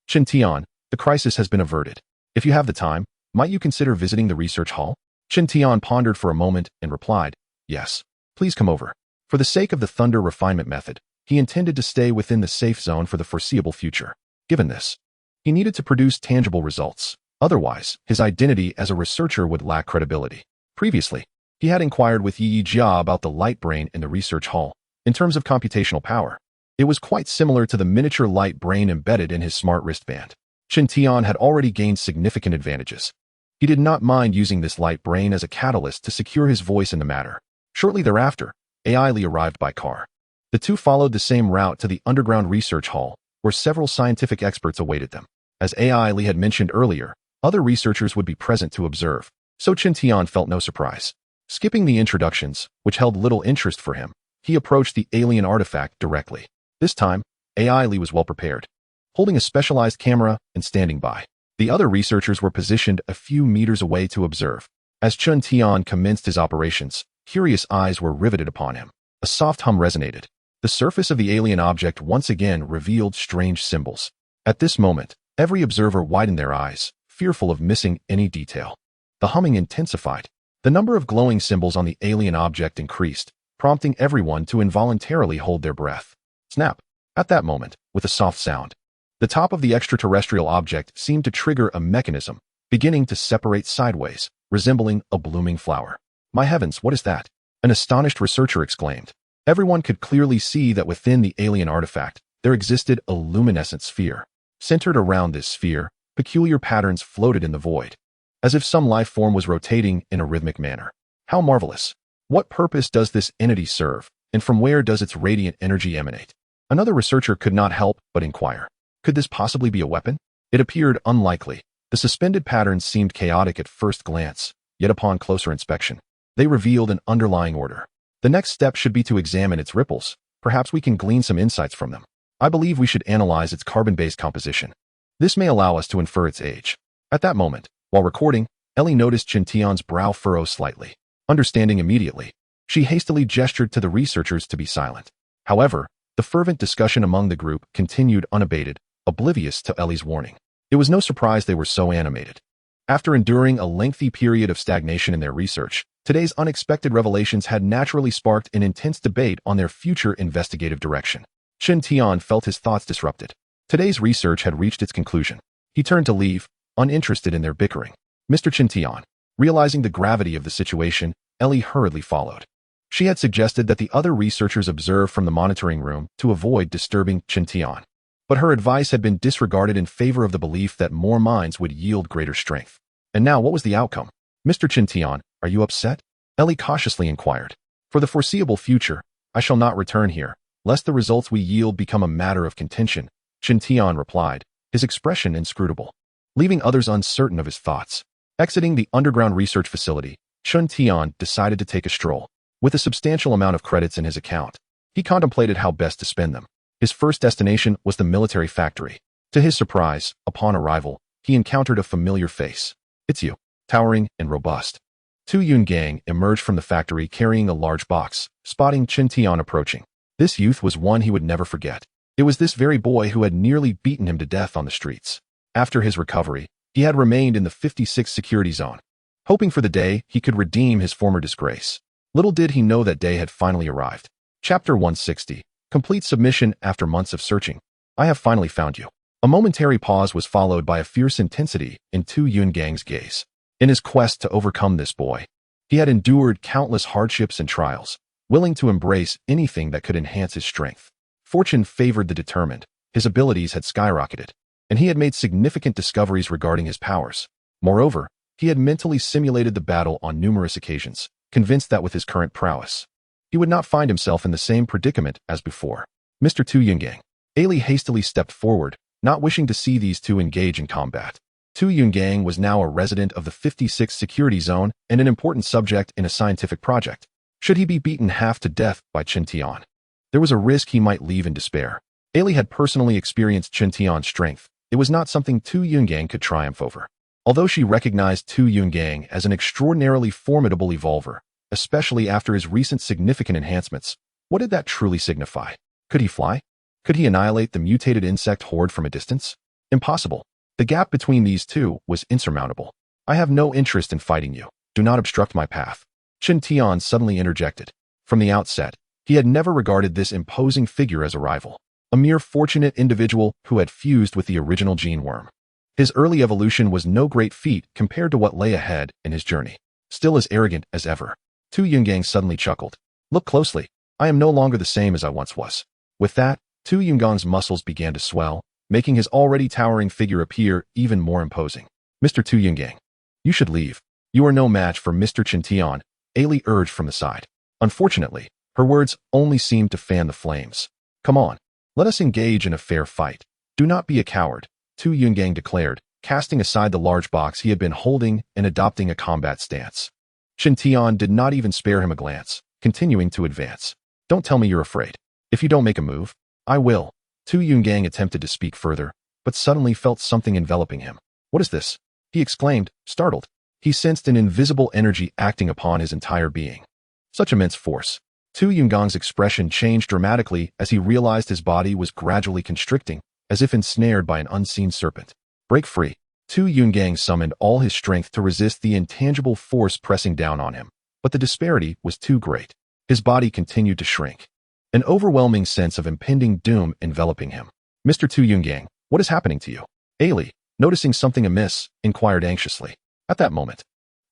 Chen Tian, the crisis has been averted. If you have the time, might you consider visiting the research hall? Chen Tian pondered for a moment and replied, yes. Please come over. For the sake of the thunder refinement method, he intended to stay within the safe zone for the foreseeable future. Given this, he needed to produce tangible results. Otherwise, his identity as a researcher would lack credibility. Previously, he had inquired with Yi Jia about the light brain in the research hall. In terms of computational power, it was quite similar to the miniature light brain embedded in his smart wristband. Chen Tian had already gained significant advantages. He did not mind using this light brain as a catalyst to secure his voice in the matter. Shortly thereafter, AI Li arrived by car. The two followed the same route to the underground research hall, where several scientific experts awaited them. As AI Li had mentioned earlier, other researchers would be present to observe, so Chen Tian felt no surprise. Skipping the introductions, which held little interest for him, he approached the alien artifact directly. This time, AI Li was well prepared, holding a specialized camera and standing by. The other researchers were positioned a few meters away to observe. As Chen Tian commenced his operations, curious eyes were riveted upon him. A soft hum resonated. The surface of the alien object once again revealed strange symbols. At this moment, every observer widened their eyes, fearful of missing any detail. The humming intensified. The number of glowing symbols on the alien object increased, prompting everyone to involuntarily hold their breath. Snap! At that moment, with a soft sound, the top of the extraterrestrial object seemed to trigger a mechanism, beginning to separate sideways, resembling a blooming flower. My heavens, what is that? An astonished researcher exclaimed. Everyone could clearly see that within the alien artifact, there existed a luminescent sphere. Centered around this sphere, peculiar patterns floated in the void, as if some life form was rotating in a rhythmic manner. How marvelous! What purpose does this entity serve, and from where does its radiant energy emanate? Another researcher could not help but inquire. Could this possibly be a weapon? It appeared unlikely. The suspended patterns seemed chaotic at first glance, yet upon closer inspection, they revealed an underlying order. The next step should be to examine its ripples. Perhaps we can glean some insights from them. I believe we should analyze its carbon-based composition. This may allow us to infer its age. At that moment, while recording, Ellie noticed Chen Tian's brow furrow slightly. Understanding immediately, she hastily gestured to the researchers to be silent. However, the fervent discussion among the group continued unabated, oblivious to Ellie's warning. It was no surprise they were so animated. After enduring a lengthy period of stagnation in their research, today's unexpected revelations had naturally sparked an intense debate on their future investigative direction. Chen Tian felt his thoughts disrupted. Today's research had reached its conclusion. He turned to leave, uninterested in their bickering. Mr. Chen Tian, realizing the gravity of the situation, Ellie hurriedly followed. She had suggested that the other researchers observe from the monitoring room to avoid disturbing Chen Tian. But her advice had been disregarded in favor of the belief that more minds would yield greater strength. And now what was the outcome? Mr. Chen Tian, are you upset? Ellie cautiously inquired. For the foreseeable future, I shall not return here, lest the results we yield become a matter of contention, Chen Tian replied, his expression inscrutable, leaving others uncertain of his thoughts. Exiting the underground research facility, Chen Tian decided to take a stroll. With a substantial amount of credits in his account, he contemplated how best to spend them. His first destination was the military factory. To his surprise, upon arrival, he encountered a familiar face. It's you, towering and robust. Tu Yun Gang emerged from the factory carrying a large box, spotting Chen Tian approaching. This youth was one he would never forget. It was this very boy who had nearly beaten him to death on the streets. After his recovery, he had remained in the 56th security zone. hoping for the day he could redeem his former disgrace. Little did he know that day had finally arrived. Chapter 160. Complete submission after months of searching. I have finally found you. A momentary pause was followed by a fierce intensity in Tu Yun-gang's gaze. In his quest to overcome this boy, he had endured countless hardships and trials, willing to embrace anything that could enhance his strength. Fortune favored the determined, his abilities had skyrocketed, and he had made significant discoveries regarding his powers. Moreover, he had mentally simulated the battle on numerous occasions, convinced that with his current prowess, he would not find himself in the same predicament as before. Mr. Tu Yun-gang. Ailey hastily stepped forward, not wishing to see these two engage in combat. Tu Yun-gang was now a resident of the 56th Security Zone and an important subject in a scientific project. Should he be beaten half to death by Chen Tian, there was a risk he might leave in despair. Ailey had personally experienced Chen Tian's strength. It was not something Tu Yun-gang could triumph over. Although she recognized Tu Yun-gang as an extraordinarily formidable evolver, especially after his recent significant enhancements, what did that truly signify? Could he fly? Could he annihilate the mutated insect horde from a distance? Impossible. The gap between these two was insurmountable. I have no interest in fighting you. Do not obstruct my path. Chen Tian suddenly interjected. From the outset, he had never regarded this imposing figure as a rival, a mere fortunate individual who had fused with the original gene worm. His early evolution was no great feat compared to what lay ahead in his journey. Still as arrogant as ever, Tu Yun-gang suddenly chuckled. Look closely. I am no longer the same as I once was. With that, Tu Yun-gang's muscles began to swell, making his already towering figure appear even more imposing. Mr. Tu Yun-gang, you should leave. You are no match for Mr. Chen Tian, Ailey urged from the side. Unfortunately, her words only seemed to fan the flames. Come on, let us engage in a fair fight. Do not be a coward, Tu Yun-gang declared, casting aside the large box he had been holding and adopting a combat stance. Chen Tian did not even spare him a glance, continuing to advance. Don't tell me you're afraid. If you don't make a move, I will. Tu Yun-gang attempted to speak further, but suddenly felt something enveloping him. What is this? He exclaimed, startled. He sensed an invisible energy acting upon his entire being. Such immense force. Tu Yun-gang's expression changed dramatically as he realized his body was gradually constricting, as if ensnared by an unseen serpent. Break free. Tu Yun-gang summoned all his strength to resist the intangible force pressing down on him, but the disparity was too great. His body continued to shrink, an overwhelming sense of impending doom enveloping him. Mr. Tu Yun-gang, what is happening to you? Ailey, noticing something amiss, inquired anxiously. At that moment,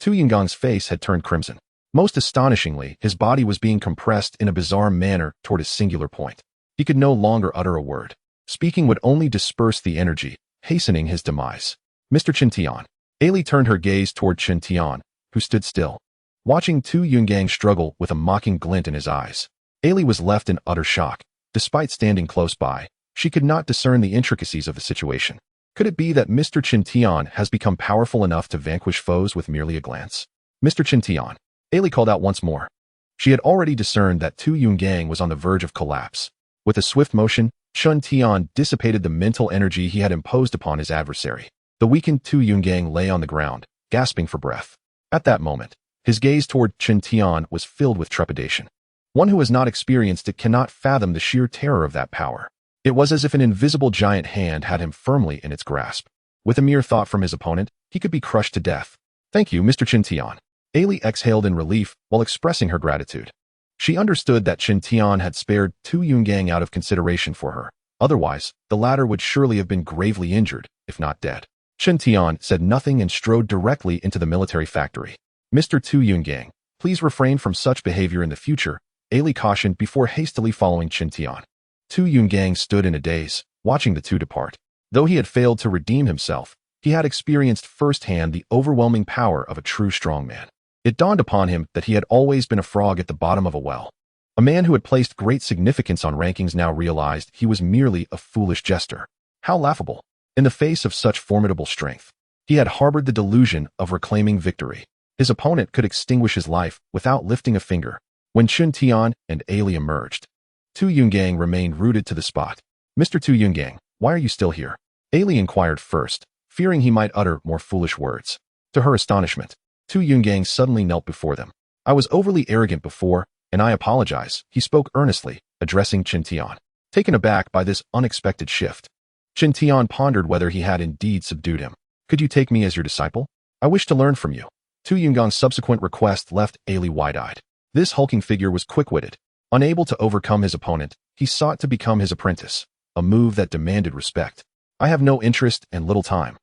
Tu Yun-gang's face had turned crimson. Most astonishingly, his body was being compressed in a bizarre manner toward a singular point. He could no longer utter a word. Speaking would only disperse the energy, hastening his demise. Mr. Chen Tian. Ailey turned her gaze toward Chen Tian, who stood still, watching Tu Yun-gang struggle with a mocking glint in his eyes. Ailey was left in utter shock. Despite standing close by, she could not discern the intricacies of the situation. Could it be that Mr. Chen Tian has become powerful enough to vanquish foes with merely a glance? Mr. Chen Tian. Ailey called out once more. She had already discerned that Tu Yun-gang was on the verge of collapse. With a swift motion, Chen Tian dissipated the mental energy he had imposed upon his adversary. The weakened Tu Yun-gang lay on the ground, gasping for breath. At that moment, his gaze toward Chen Tian was filled with trepidation. One who has not experienced it cannot fathom the sheer terror of that power. It was as if an invisible giant hand had him firmly in its grasp. With a mere thought from his opponent, he could be crushed to death. Thank you, Mr. Chen Tian. Ailey exhaled in relief while expressing her gratitude. She understood that Chen Tian had spared Tu Yun-gang out of consideration for her. Otherwise, the latter would surely have been gravely injured, if not dead. Chen Tian said nothing and strode directly into the military factory. Mr. Tu Yun-gang, please refrain from such behavior in the future, Ailey cautioned before hastily following Chen Tian. Tu Yun-gang stood in a daze, watching the two depart. Though he had failed to redeem himself, he had experienced firsthand the overwhelming power of a true strongman. It dawned upon him that he had always been a frog at the bottom of a well. A man who had placed great significance on rankings now realized he was merely a foolish jester. How laughable. In the face of such formidable strength, he had harbored the delusion of reclaiming victory. His opponent could extinguish his life without lifting a finger. When Chen Tian and Ailey emerged, Tu Yun-gang remained rooted to the spot. Mr. Tu Yun-gang, why are you still here? Ailey inquired first, fearing he might utter more foolish words. To her astonishment, Tu Yun-gang suddenly knelt before them. I was overly arrogant before, and I apologize, he spoke earnestly, addressing Chen Tian. Taken aback by this unexpected shift, Chen Tian pondered whether he had indeed subdued him. Could you take me as your disciple? I wish to learn from you. Tu Yungan's subsequent request left Ailey wide-eyed. This hulking figure was quick-witted. Unable to overcome his opponent, he sought to become his apprentice, a move that demanded respect. I have no interest and little time.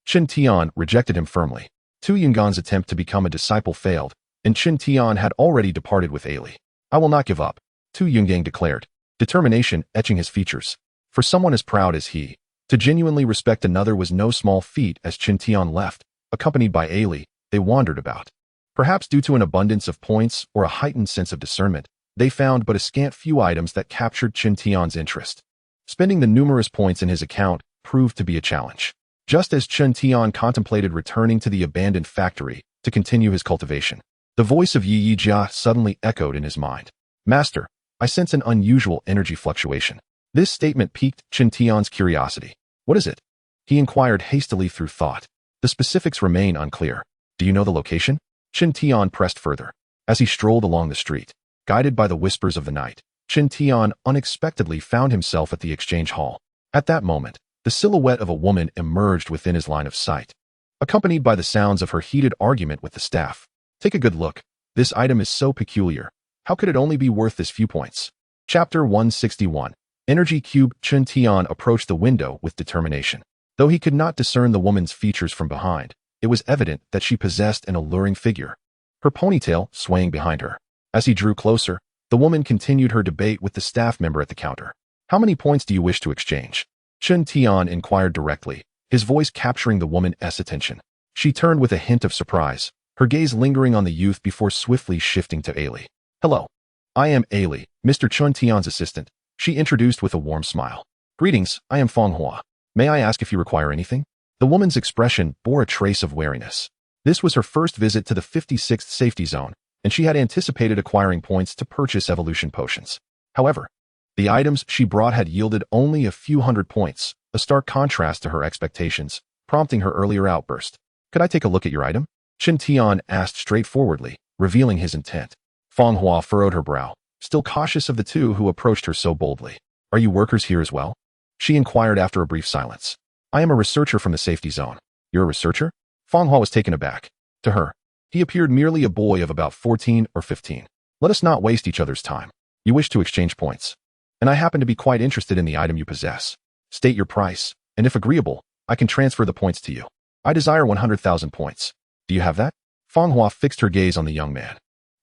Qin Tian rejected him firmly. Tu Yungan's attempt to become a disciple failed, and Qin Tian had already departed with Ailey. I will not give up, Tu Yungang declared, determination etching his features. For someone as proud as he, to genuinely respect another was no small feat. As Qin Tian left, accompanied by Ailey, they wandered about. Perhaps due to an abundance of points or a heightened sense of discernment, they found but a scant few items that captured Qin Tian's interest. Spending the numerous points in his account proved to be a challenge. Just as Qin Tian contemplated returning to the abandoned factory to continue his cultivation, the voice of Yi Yijia suddenly echoed in his mind. Master, I sense an unusual energy fluctuation. This statement piqued Qin Tian's curiosity. What is it? He inquired hastily through thought. The specifics remain unclear. Do you know the location? Qin Tian pressed further. As he strolled along the street, guided by the whispers of the night, Qin Tian unexpectedly found himself at the exchange hall. At that moment, the silhouette of a woman emerged within his line of sight, accompanied by the sounds of her heated argument with the staff. Take a good look. This item is so peculiar. How could it only be worth this few points? Chapter 161. Energy Cube. Qin Tian approached the window with determination. Though he could not discern the woman's features from behind, it was evident that she possessed an alluring figure, her ponytail swaying behind her. As he drew closer, the woman continued her debate with the staff member at the counter. How many points do you wish to exchange? Qin Tian inquired directly, his voice capturing the woman's attention. She turned with a hint of surprise, her gaze lingering on the youth before swiftly shifting to Ailey. Hello. I am Ailey, Mr. Qin Tian's assistant, she introduced with a warm smile. Greetings, I am Feng Hua. May I ask if you require anything? The woman's expression bore a trace of wariness. This was her first visit to the 56th safety zone, and she had anticipated acquiring points to purchase evolution potions. However, the items she brought had yielded only a few hundred points, a stark contrast to her expectations, prompting her earlier outburst. Could I take a look at your item? Qin Tian asked straightforwardly, revealing his intent. Feng Hua furrowed her brow, still cautious of the two who approached her so boldly. Are you workers here as well? She inquired after a brief silence. I am a researcher from the safety zone. You're a researcher? Feng Hua was taken aback. To her, he appeared merely a boy of about 14 or 15. Let us not waste each other's time. You wish to exchange points, and I happen to be quite interested in the item you possess. State your price, and if agreeable, I can transfer the points to you. I desire 100,000 points. Do you have that? Feng Hua fixed her gaze on the young man.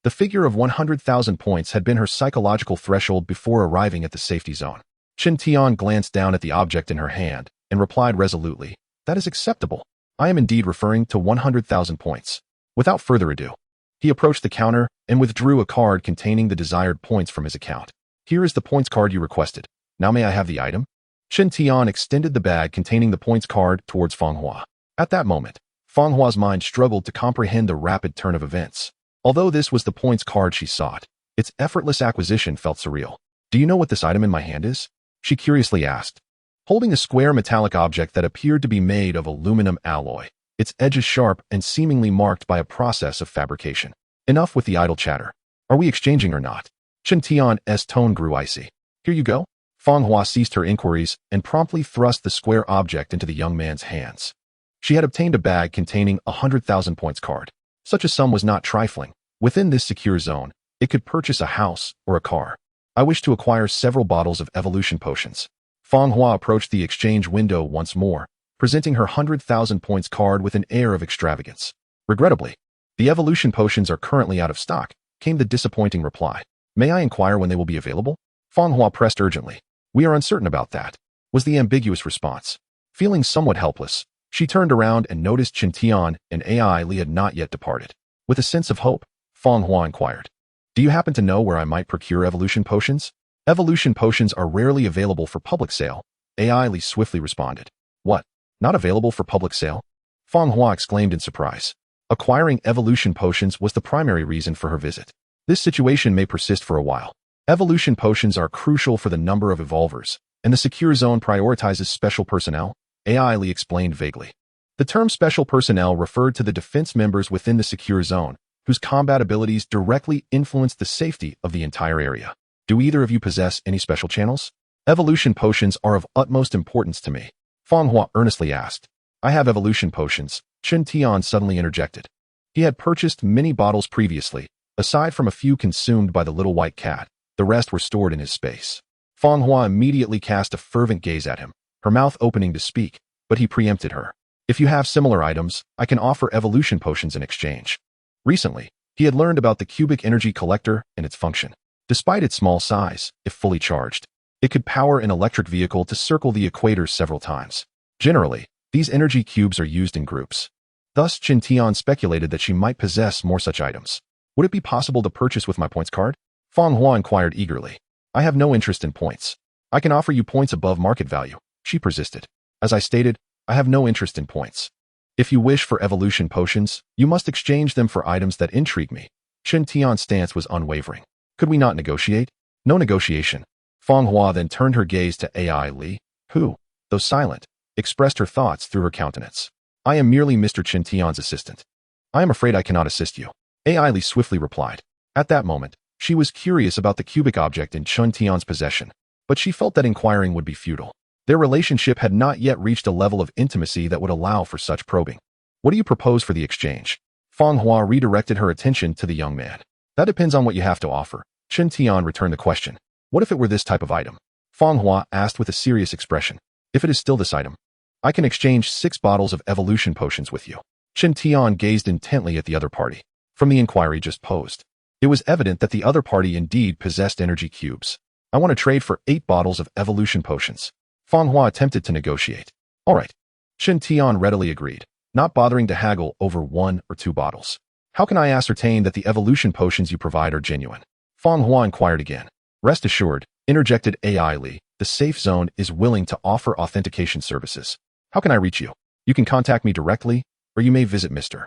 The figure of 100,000 points had been her psychological threshold before arriving at the safety zone. Qin Tian glanced down at the object in her hand and replied resolutely, that is acceptable. I am indeed referring to 100,000 points. Without further ado, he approached the counter and withdrew a card containing the desired points from his account. Here is the points card you requested. Now may I have the item? Qin Tian extended the bag containing the points card towards Feng Hua. At that moment, Feng Hua's mind struggled to comprehend the rapid turn of events. Although this was the points card she sought, its effortless acquisition felt surreal. Do you know what this item in my hand is? She curiously asked. Holding a square metallic object that appeared to be made of aluminum alloy, its edges sharp and seemingly marked by a process of fabrication. Enough with the idle chatter. Are we exchanging or not? Qin Tian's tone grew icy. Here you go. Feng Hua ceased her inquiries and promptly thrust the square object into the young man's hands. She had obtained a bag containing 100,000 points card. Such a sum was not trifling. Within this secure zone, it could purchase a house or a car. I wish to acquire several bottles of evolution potions. Feng Hua approached the exchange window once more, presenting her 100,000 points card with an air of extravagance. Regrettably, the evolution potions are currently out of stock, came the disappointing reply. May I inquire when they will be available? Feng Hua pressed urgently. We are uncertain about that, was the ambiguous response. Feeling somewhat helpless, she turned around and noticed Qin Tian and Ailey had not yet departed. With a sense of hope, Feng Hua inquired, do you happen to know where I might procure evolution potions? Evolution potions are rarely available for public sale, Ailey swiftly responded. What? Not available for public sale? Feng Hua exclaimed in surprise. Acquiring evolution potions was the primary reason for her visit. This situation may persist for a while. Evolution potions are crucial for the number of evolvers, and the secure zone prioritizes special personnel, Ailey explained vaguely. The term special personnel referred to the defense members within the secure zone, whose combat abilities directly influence the safety of the entire area. Do either of you possess any special channels? Evolution potions are of utmost importance to me, Feng Hua earnestly asked. I have evolution potions, Qin Tian suddenly interjected. He He had purchased many bottles previously. Aside from a few consumed by the little white cat, the rest were stored in his space. Feng Hua immediately cast a fervent gaze at him, her mouth opening to speak, but he preempted her. If you have similar items, I can offer evolution potions in exchange. Recently, he had learned about the cubic energy collector and its function. Despite its small size, if fully charged, it could power an electric vehicle to circle the equator several times. Generally, these energy cubes are used in groups. Thus, Qin Tian speculated that she might possess more such items. Would it be possible to purchase with my points card? Feng Hua inquired eagerly. I have no interest in points. I can offer you points above market value, she persisted. As I stated, I have no interest in points. If you wish for evolution potions, you must exchange them for items that intrigue me. Qin Tian's stance was unwavering. Could we not negotiate? No negotiation. Feng Hua then turned her gaze to AI Li, who, though silent, expressed her thoughts through her countenance. I am merely Mr. Qin Tian's assistant. I am afraid I cannot assist you. AI Li swiftly replied. At that moment, she was curious about the cubic object in Qin Tian's possession, but she felt that inquiring would be futile. Their relationship had not yet reached a level of intimacy that would allow for such probing. What do you propose for the exchange? Feng Hua redirected her attention to the young man. That depends on what you have to offer. Qin Tian returned the question. What if it were this type of item? Feng Hua asked with a serious expression. If it is still this item, I can exchange 6 bottles of evolution potions with you. Qin Tian gazed intently at the other party. From the inquiry just posed, it was evident that the other party indeed possessed energy cubes. I want to trade for 8 bottles of evolution potions. Feng Hua attempted to negotiate. All right. Qin Tian readily agreed, not bothering to haggle over 1 or 2 bottles. How can I ascertain that the evolution potions you provide are genuine? Feng Hua inquired again. Rest assured, interjected AI Li, the safe zone is willing to offer authentication services. How can I reach you? You can contact me directly, or you may visit Mr.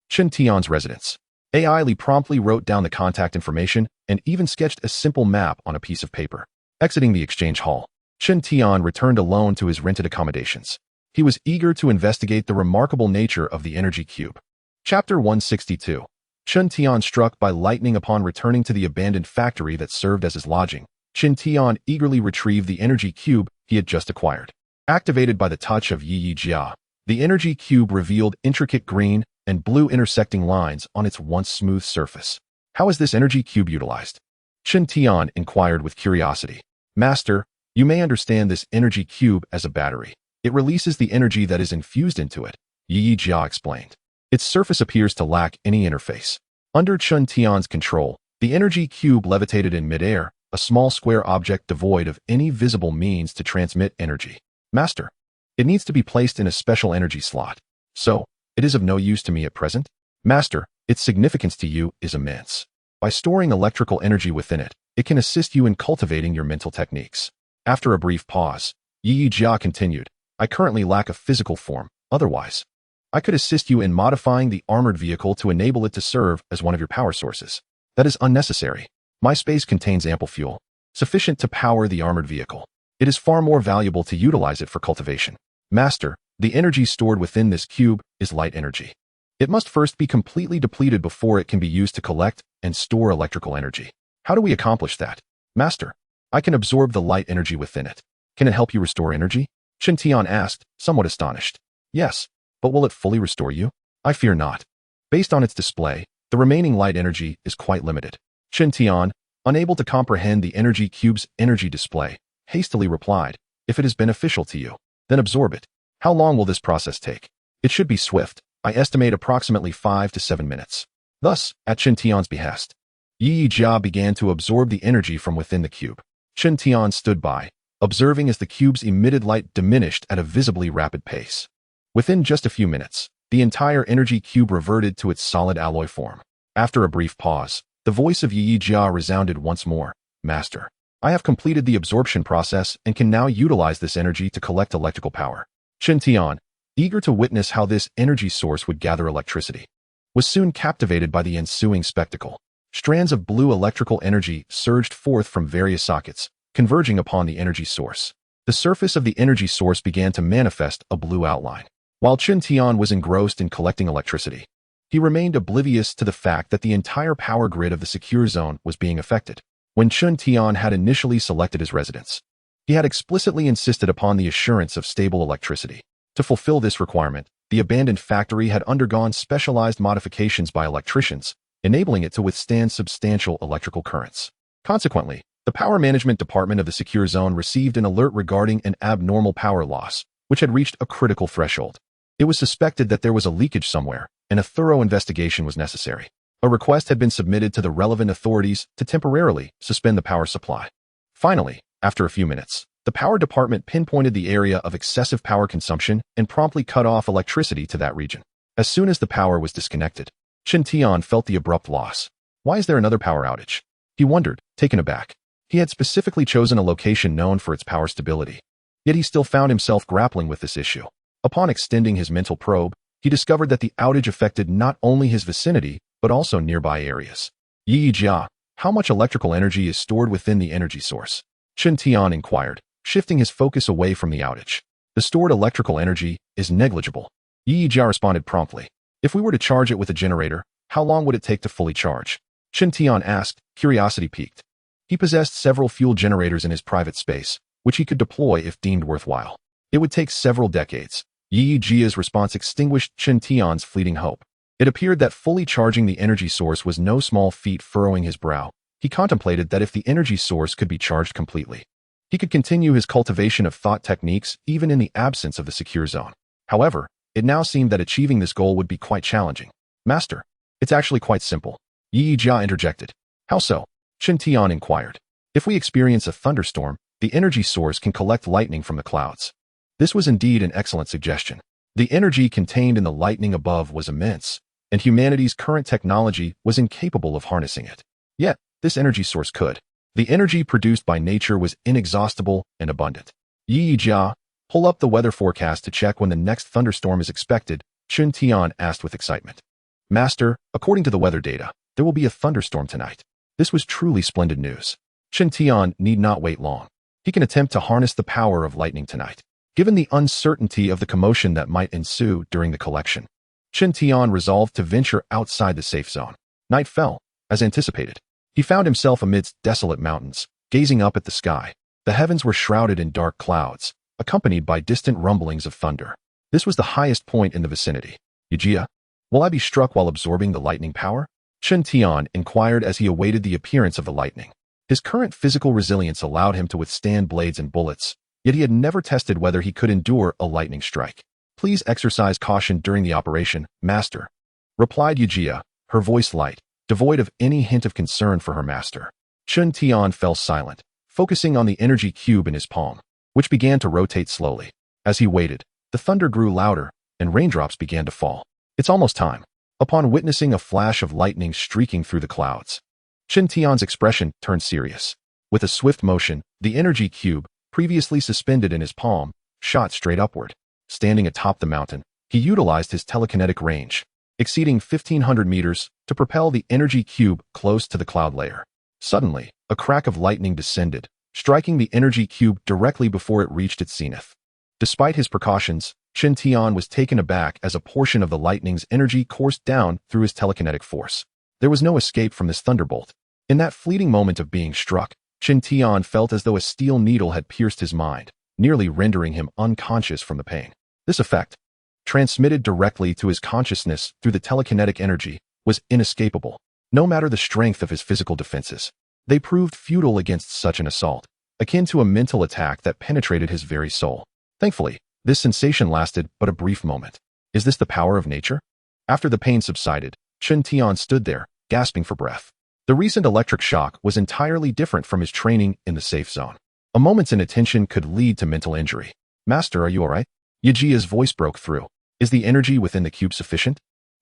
Qin Tian's residence. AI Li promptly wrote down the contact information and even sketched a simple map on a piece of paper. Exiting the exchange hall, Qin Tian returned alone to his rented accommodations. He was eager to investigate the remarkable nature of the energy cube. Chapter 162. Qin Tian struck by lightning upon returning to the abandoned factory that served as his lodging. Qin Tian eagerly retrieved the energy cube he had just acquired. Activated by the touch of Yi Jia, the energy cube revealed intricate green and blue intersecting lines on its once smooth surface. How is this energy cube utilized? Qin Tian inquired with curiosity. Master, you may understand this energy cube as a battery. It releases the energy that is infused into it, Yi Jia explained. Its surface appears to lack any interface. Under Qin Tian's control, the energy cube levitated in midair, a small square object devoid of any visible means to transmit energy. Master, it needs to be placed in a special energy slot. So, it is of no use to me at present? Master, its significance to you is immense. By storing electrical energy within it, it can assist you in cultivating your mental techniques. After a brief pause, Yi Jia continued, I currently lack a physical form, otherwise, I could assist you in modifying the armored vehicle to enable it to serve as one of your power sources. That is unnecessary. My space contains ample fuel, sufficient to power the armored vehicle. It is far more valuable to utilize it for cultivation. Master, the energy stored within this cube is light energy. It must first be completely depleted before it can be used to collect and store electrical energy. How do we accomplish that? Master, I can absorb the light energy within it. Can it help you restore energy? Qin Tian asked, somewhat astonished. Yes, but will it fully restore you? I fear not. Based on its display, the remaining light energy is quite limited. Qin Tian, unable to comprehend the energy cube's energy display, hastily replied, if it is beneficial to you, then absorb it. How long will this process take? It should be swift. I estimate approximately 5 to 7 minutes. Thus, at Qin Tian's behest, Yi Jia began to absorb the energy from within the cube. Qin Tian stood by, observing as the cube's emitted light diminished at a visibly rapid pace. Within just a few minutes, the entire energy cube reverted to its solid alloy form. After a brief pause, the voice of Yi Jia resounded once more. Master, I have completed the absorption process and can now utilize this energy to collect electrical power. Qin Tian, eager to witness how this energy source would gather electricity, was soon captivated by the ensuing spectacle. Strands of blue electrical energy surged forth from various sockets, converging upon the energy source. The surface of the energy source began to manifest a blue outline. While Qin Tian was engrossed in collecting electricity, he remained oblivious to the fact that the entire power grid of the secure zone was being affected. When Qin Tian had initially selected his residence, he had explicitly insisted upon the assurance of stable electricity. To fulfill this requirement, the abandoned factory had undergone specialized modifications by electricians, enabling it to withstand substantial electrical currents. Consequently, the Power Management Department of the Secure Zone received an alert regarding an abnormal power loss, which had reached a critical threshold. It was suspected that there was a leakage somewhere, and a thorough investigation was necessary. A request had been submitted to the relevant authorities to temporarily suspend the power supply. Finally, after a few minutes, the power department pinpointed the area of excessive power consumption and promptly cut off electricity to that region. As soon as the power was disconnected, Chen Tian felt the abrupt loss. Why is there another power outage? He wondered, taken aback. He had specifically chosen a location known for its power stability. Yet he still found himself grappling with this issue. Upon extending his mental probe, he discovered that the outage affected not only his vicinity, but also nearby areas. Yi Jia, how much electrical energy is stored within the energy source? Chen Tian inquired, shifting his focus away from the outage. The stored electrical energy is negligible. Yi Jia responded promptly. If we were to charge it with a generator, how long would it take to fully charge? Chen Tian asked, curiosity piqued. He possessed several fuel generators in his private space, which he could deploy if deemed worthwhile. It would take several decades. Yi Jia's response extinguished Chen Tian's fleeting hope. It appeared that fully charging the energy source was no small feat. Furrowing his brow, he contemplated that if the energy source could be charged completely, he could continue his cultivation of thought techniques even in the absence of the secure zone. However, it now seemed that achieving this goal would be quite challenging. Master, it's actually quite simple. Yi Jia interjected. How so? Chen Tian inquired. If we experience a thunderstorm, the energy source can collect lightning from the clouds. This was indeed an excellent suggestion. The energy contained in the lightning above was immense, and humanity's current technology was incapable of harnessing it. Yet, this energy source could. The energy produced by nature was inexhaustible and abundant. Yi Jia, pull up the weather forecast to check when the next thunderstorm is expected, Chen Tian asked with excitement. Master, according to the weather data, there will be a thunderstorm tonight. This was truly splendid news. Chen Tian need not wait long. He can attempt to harness the power of lightning tonight. Given the uncertainty of the commotion that might ensue during the collection, Chen Tian resolved to venture outside the safe zone. Night fell, as anticipated. He found himself amidst desolate mountains, gazing up at the sky. The heavens were shrouded in dark clouds, accompanied by distant rumblings of thunder. This was the highest point in the vicinity. Yijia, will I be struck while absorbing the lightning power? Chen Tian inquired as he awaited the appearance of the lightning. His current physical resilience allowed him to withstand blades and bullets, yet he had never tested whether he could endure a lightning strike. Please exercise caution during the operation, master, replied Yijia, her voice light, devoid of any hint of concern for her master. Chen Tian fell silent, focusing on the energy cube in his palm, which began to rotate slowly. As he waited, the thunder grew louder, and raindrops began to fall. It's almost time. Upon witnessing a flash of lightning streaking through the clouds, Chen Tian's expression turned serious. With a swift motion, the energy cube, previously suspended in his palm, shot straight upward. Standing atop the mountain, he utilized his telekinetic range, exceeding 1,500 meters, to propel the energy cube close to the cloud layer. Suddenly, a crack of lightning descended, striking the energy cube directly before it reached its zenith. Despite his precautions, Chen Tian was taken aback as a portion of the lightning's energy coursed down through his telekinetic force. There was no escape from this thunderbolt. In that fleeting moment of being struck, Chen Tian felt as though a steel needle had pierced his mind, nearly rendering him unconscious from the pain. This effect, transmitted directly to his consciousness through the telekinetic energy, was inescapable. No matter the strength of his physical defenses, they proved futile against such an assault, akin to a mental attack that penetrated his very soul. Thankfully, this sensation lasted but a brief moment. Is this the power of nature? After the pain subsided, Chen Tian stood there, gasping for breath. The recent electric shock was entirely different from his training in the safe zone. A moment's inattention could lead to mental injury. Master, are you all right? Yijia's voice broke through. Is the energy within the cube sufficient?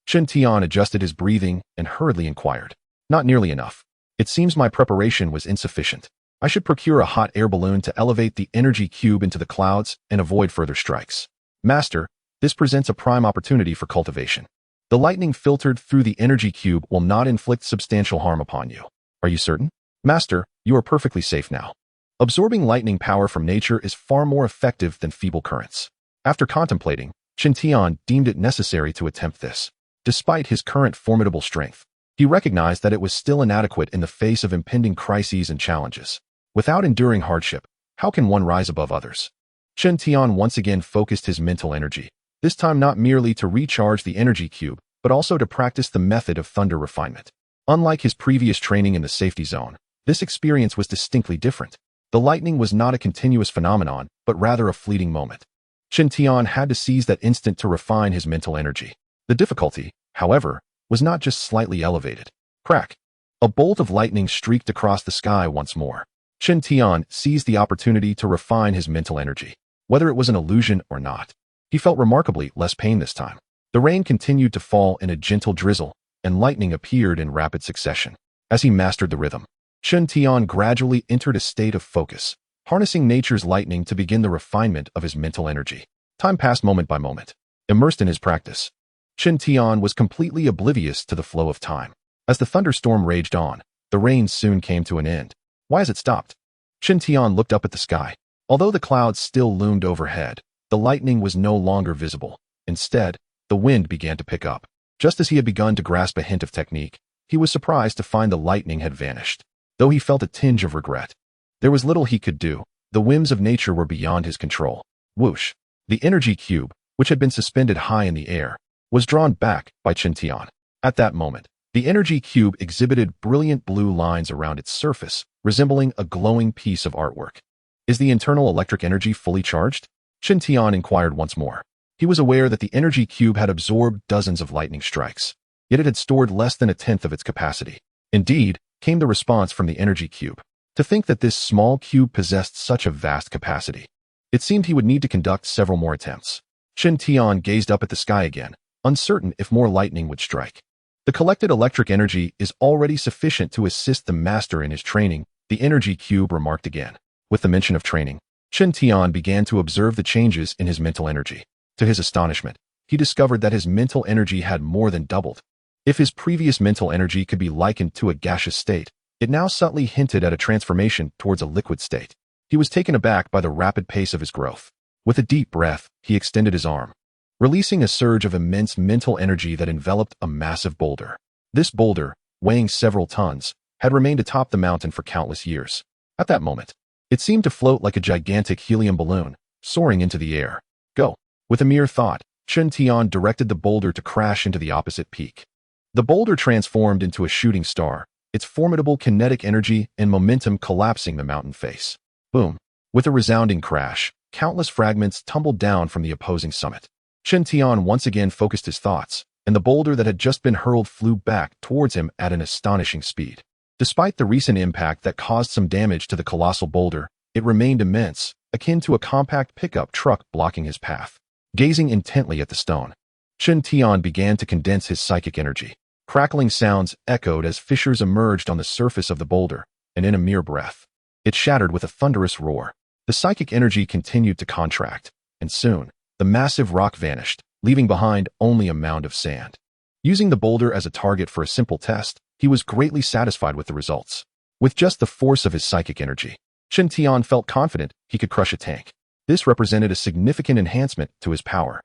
Chen Tian adjusted his breathing and hurriedly inquired. Not nearly enough. It seems my preparation was insufficient. I should procure a hot air balloon to elevate the energy cube into the clouds and avoid further strikes. Master, this presents a prime opportunity for cultivation. The lightning filtered through the energy cube will not inflict substantial harm upon you. Are you certain? Master, you are perfectly safe now. Absorbing lightning power from nature is far more effective than feeble currents. After contemplating, Chen Tian deemed it necessary to attempt this. Despite his current formidable strength, he recognized that it was still inadequate in the face of impending crises and challenges. Without enduring hardship, how can one rise above others? Shen Tian once again focused his mental energy, this time not merely to recharge the energy cube, but also to practice the method of thunder refinement. Unlike his previous training in the safety zone, this experience was distinctly different. The lightning was not a continuous phenomenon, but rather a fleeting moment. Shen Tian had to seize that instant to refine his mental energy. The difficulty, however, was not just slightly elevated. Crack! A bolt of lightning streaked across the sky once more. Shen Tian seized the opportunity to refine his mental energy. Whether it was an illusion or not, he felt remarkably less pain this time. The rain continued to fall in a gentle drizzle, and lightning appeared in rapid succession. As he mastered the rhythm, Shen Tian gradually entered a state of focus, harnessing nature's lightning to begin the refinement of his mental energy. Time passed moment by moment. Immersed in his practice, Shen Tian was completely oblivious to the flow of time. As the thunderstorm raged on, the rain soon came to an end. Why has it stopped? Shen Tian looked up at the sky. Although the clouds still loomed overhead, the lightning was no longer visible. Instead, the wind began to pick up. Just as he had begun to grasp a hint of technique, he was surprised to find the lightning had vanished. Though he felt a tinge of regret, there was little he could do. The whims of nature were beyond his control. Whoosh! The energy cube, which had been suspended high in the air, was drawn back by Shen Tian. At that moment, the energy cube exhibited brilliant blue lines around its surface, resembling a glowing piece of artwork. Is the internal electric energy fully charged? Shen Tian inquired once more. He was aware that the energy cube had absorbed dozens of lightning strikes, yet it had stored less than a tenth of its capacity. Indeed, came the response from the energy cube. To think that this small cube possessed such a vast capacity. It seemed he would need to conduct several more attempts. Shen Tian gazed up at the sky again, uncertain if more lightning would strike. The collected electric energy is already sufficient to assist the master in his training, the energy cube remarked again. With the mention of training, Shen Tian began to observe the changes in his mental energy. To his astonishment, he discovered that his mental energy had more than doubled. If his previous mental energy could be likened to a gaseous state, it now subtly hinted at a transformation towards a liquid state. He was taken aback by the rapid pace of his growth. With a deep breath, he extended his arm, releasing a surge of immense mental energy that enveloped a massive boulder. This boulder, weighing several tons, had remained atop the mountain for countless years. At that moment, it seemed to float like a gigantic helium balloon, soaring into the air. Go! With a mere thought, Shen Tian directed the boulder to crash into the opposite peak. The boulder transformed into a shooting star, its formidable kinetic energy and momentum collapsing the mountain face. Boom! With a resounding crash, countless fragments tumbled down from the opposing summit. Shen Tian once again focused his thoughts, and the boulder that had just been hurled flew back towards him at an astonishing speed. Despite the recent impact that caused some damage to the colossal boulder, it remained immense, akin to a compact pickup truck blocking his path. Gazing intently at the stone, Shen Tian began to condense his psychic energy. Crackling sounds echoed as fissures emerged on the surface of the boulder, and in a mere breath, it shattered with a thunderous roar. The psychic energy continued to contract, and soon, the massive rock vanished, leaving behind only a mound of sand. Using the boulder as a target for a simple test, he was greatly satisfied with the results. With just the force of his psychic energy, Shen Tian felt confident he could crush a tank. This represented a significant enhancement to his power.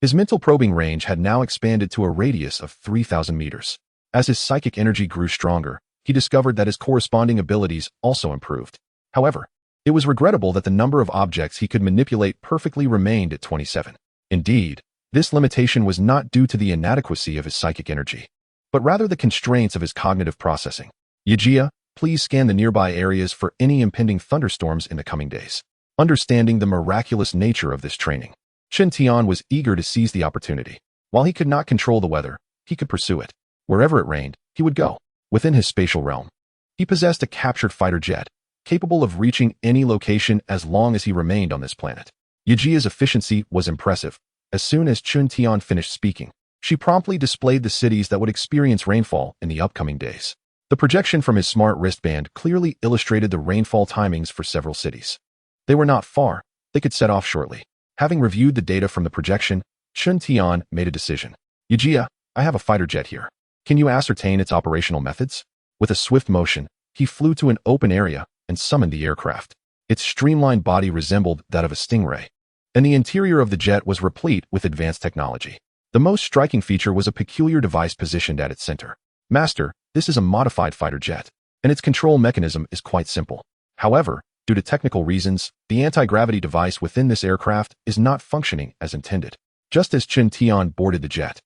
His mental probing range had now expanded to a radius of 3,000 meters. As his psychic energy grew stronger, he discovered that his corresponding abilities also improved. However, it was regrettable that the number of objects he could manipulate perfectly remained at 27. Indeed, this limitation was not due to the inadequacy of his psychic energy, but rather the constraints of his cognitive processing. Yejia, please scan the nearby areas for any impending thunderstorms in the coming days. Understanding the miraculous nature of this training, Shen Tian was eager to seize the opportunity. While he could not control the weather, he could pursue it. Wherever it rained, he would go. Within his spatial realm, he possessed a captured fighter jet, capable of reaching any location as long as he remained on this planet. Yejia's efficiency was impressive. As soon as Shen Tian finished speaking, she promptly displayed the cities that would experience rainfall in the upcoming days. The projection from his smart wristband clearly illustrated the rainfall timings for several cities. They were not far. They could set off shortly. Having reviewed the data from the projection, Shen Tian made a decision. Yejia, I have a fighter jet here. Can you ascertain its operational methods? With a swift motion, he flew to an open area and summoned the aircraft. Its streamlined body resembled that of a stingray, and the interior of the jet was replete with advanced technology. The most striking feature was a peculiar device positioned at its center. Master, this is a modified fighter jet, and its control mechanism is quite simple. However, Due to technical reasons, the anti-gravity device within this aircraft is not functioning as intended. Just as Chen Tian boarded the jet,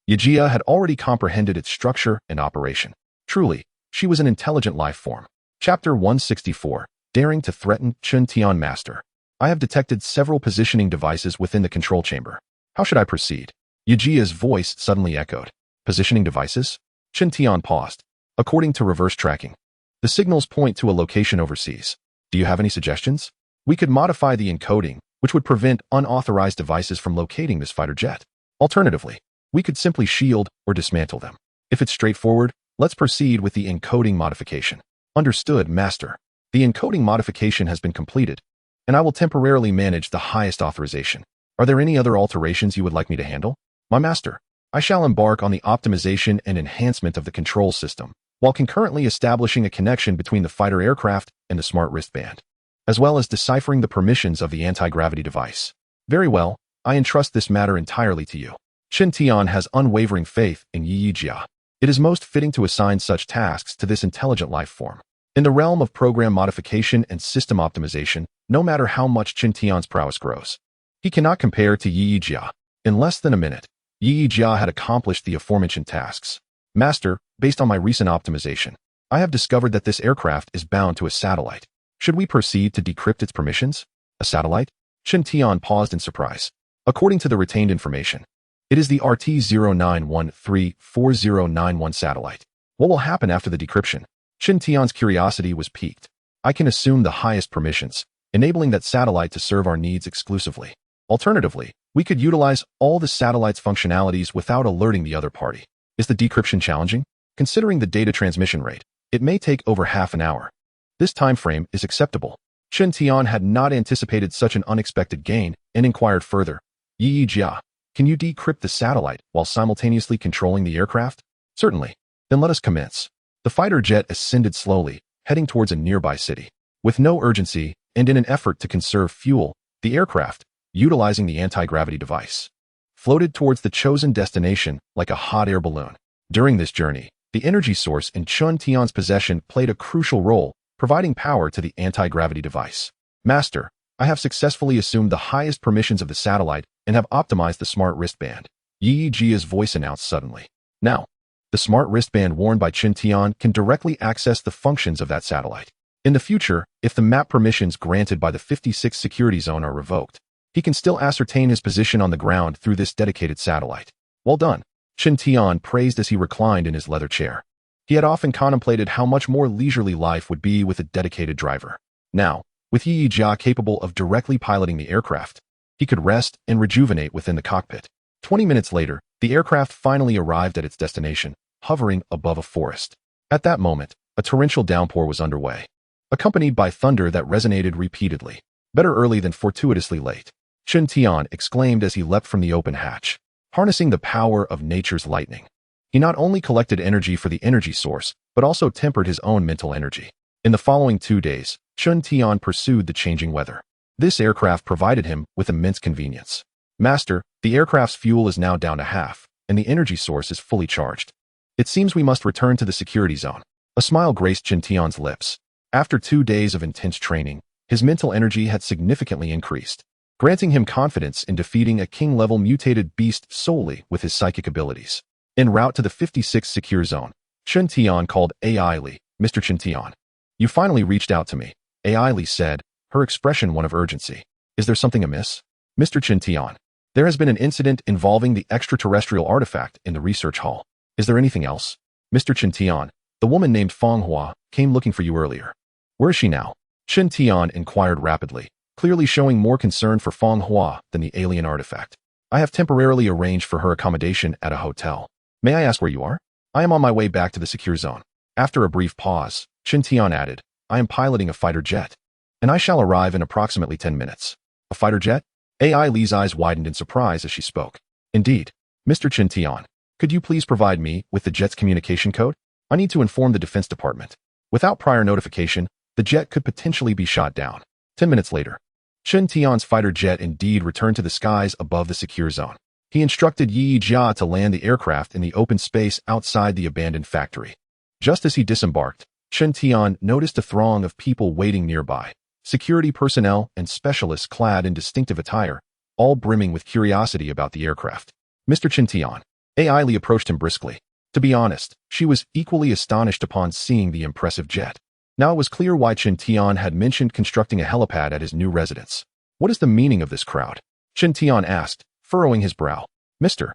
Yijia had already comprehended its structure and operation. Truly, she was an intelligent life form. Chapter 164, Daring to Threaten Chen Tian Master. I have detected several positioning devices within the control chamber. How should I proceed? Yijia's voice suddenly echoed. Positioning devices? Chen Tian paused. According to reverse tracking, the signals point to a location overseas. Do you have any suggestions? We could modify the encoding, which would prevent unauthorized devices from locating this fighter jet. Alternatively, we could simply shield or dismantle them. If it's straightforward, let's proceed with the encoding modification. Understood, Master. The encoding modification has been completed, and I will temporarily manage the highest authorization. Are there any other alterations you would like me to handle? My Master, I shall embark on the optimization and enhancement of the control system, while concurrently establishing a connection between the fighter aircraft and the smart wristband, as well as deciphering the permissions of the anti-gravity device. Very well, I entrust this matter entirely to you. Chen Tian has unwavering faith in Yi Yijia. It is most fitting to assign such tasks to this intelligent life form. In the realm of program modification and system optimization, no matter how much Chen Tian's prowess grows, he cannot compare to Yi Yijia. In less than a minute, Yi Yijia had accomplished the aforementioned tasks. Master, based on my recent optimization, I have discovered that this aircraft is bound to a satellite. Should we proceed to decrypt its permissions? A satellite? Chen Tian paused in surprise. According to the retained information, it is the RT-0913-4091 satellite. What will happen after the decryption? Chen Tian's curiosity was piqued. I can assume the highest permissions, enabling that satellite to serve our needs exclusively. Alternatively, we could utilize all the satellite's functionalities without alerting the other party. Is the decryption challenging? Considering the data transmission rate, it may take over half an hour. This time frame is acceptable. Chen Tian had not anticipated such an unexpected gain and inquired further. Yi Yijia, can you decrypt the satellite while simultaneously controlling the aircraft? Certainly. Then let us commence. The fighter jet ascended slowly, heading towards a nearby city. With no urgency and in an effort to conserve fuel, the aircraft, utilizing the anti-gravity device, floated towards the chosen destination like a hot air balloon. During this journey, the energy source in Chen Tian's possession played a crucial role, providing power to the anti-gravity device. Master, I have successfully assumed the highest permissions of the satellite and have optimized the smart wristband. Yi Yijia's voice announced suddenly. Now, the smart wristband worn by Chen Tian can directly access the functions of that satellite. In the future, if the map permissions granted by the 56th security zone are revoked, he can still ascertain his position on the ground through this dedicated satellite. Well done, Chen Tian praised as he reclined in his leather chair. He had often contemplated how much more leisurely life would be with a dedicated driver. Now, with Yi Yijia capable of directly piloting the aircraft, he could rest and rejuvenate within the cockpit. 20 minutes later, the aircraft finally arrived at its destination, hovering above a forest. At that moment, a torrential downpour was underway, accompanied by thunder that resonated repeatedly. Better early than fortuitously late, Chen Tian exclaimed as he leapt from the open hatch. Harnessing the power of nature's lightning, he not only collected energy for the energy source, but also tempered his own mental energy. In the following 2 days, Chen Tian pursued the changing weather. This aircraft provided him with immense convenience. Master, the aircraft's fuel is now down to half, and the energy source is fully charged. It seems we must return to the security zone. A smile graced Chen Tian's lips. After 2 days of intense training, his mental energy had significantly increased, granting him confidence in defeating a king-level mutated beast solely with his psychic abilities. En route to the 56th secure zone, Chen Tian called AI Li. Mr. Chen Tian, you finally reached out to me, AI Li said, her expression one of urgency. Is there something amiss? Mr. Chen Tian, there has been an incident involving the extraterrestrial artifact in the research hall. Is there anything else? Mr. Chen Tian, the woman named Feng Hua came looking for you earlier. Where is she now? Chen Tian inquired rapidly, clearly showing more concern for Feng Hua than the alien artifact. I have temporarily arranged for her accommodation at a hotel. May I ask where you are? I am on my way back to the secure zone. After a brief pause, Chen Tian added, I am piloting a fighter jet, and I shall arrive in approximately 10 minutes. A fighter jet? AI Li's eyes widened in surprise as she spoke. Indeed. Mr. Chen Tian, could you please provide me with the jet's communication code? I need to inform the Defense Department. Without prior notification, the jet could potentially be shot down. 10 minutes later, Chen Tian's fighter jet indeed returned to the skies above the secure zone. He instructed Yi Yijia to land the aircraft in the open space outside the abandoned factory. Just as he disembarked, Chen Tian noticed a throng of people waiting nearby. security personnel and specialists clad in distinctive attire, all brimming with curiosity about the aircraft. Mr. Chintian. AI Lee approached him briskly. To be honest, she was equally astonished upon seeing the impressive jet. Now it was clear why Chintian had mentioned constructing a helipad at his new residence. What is the meaning of this crowd? Chintian asked, furrowing his brow. Mr.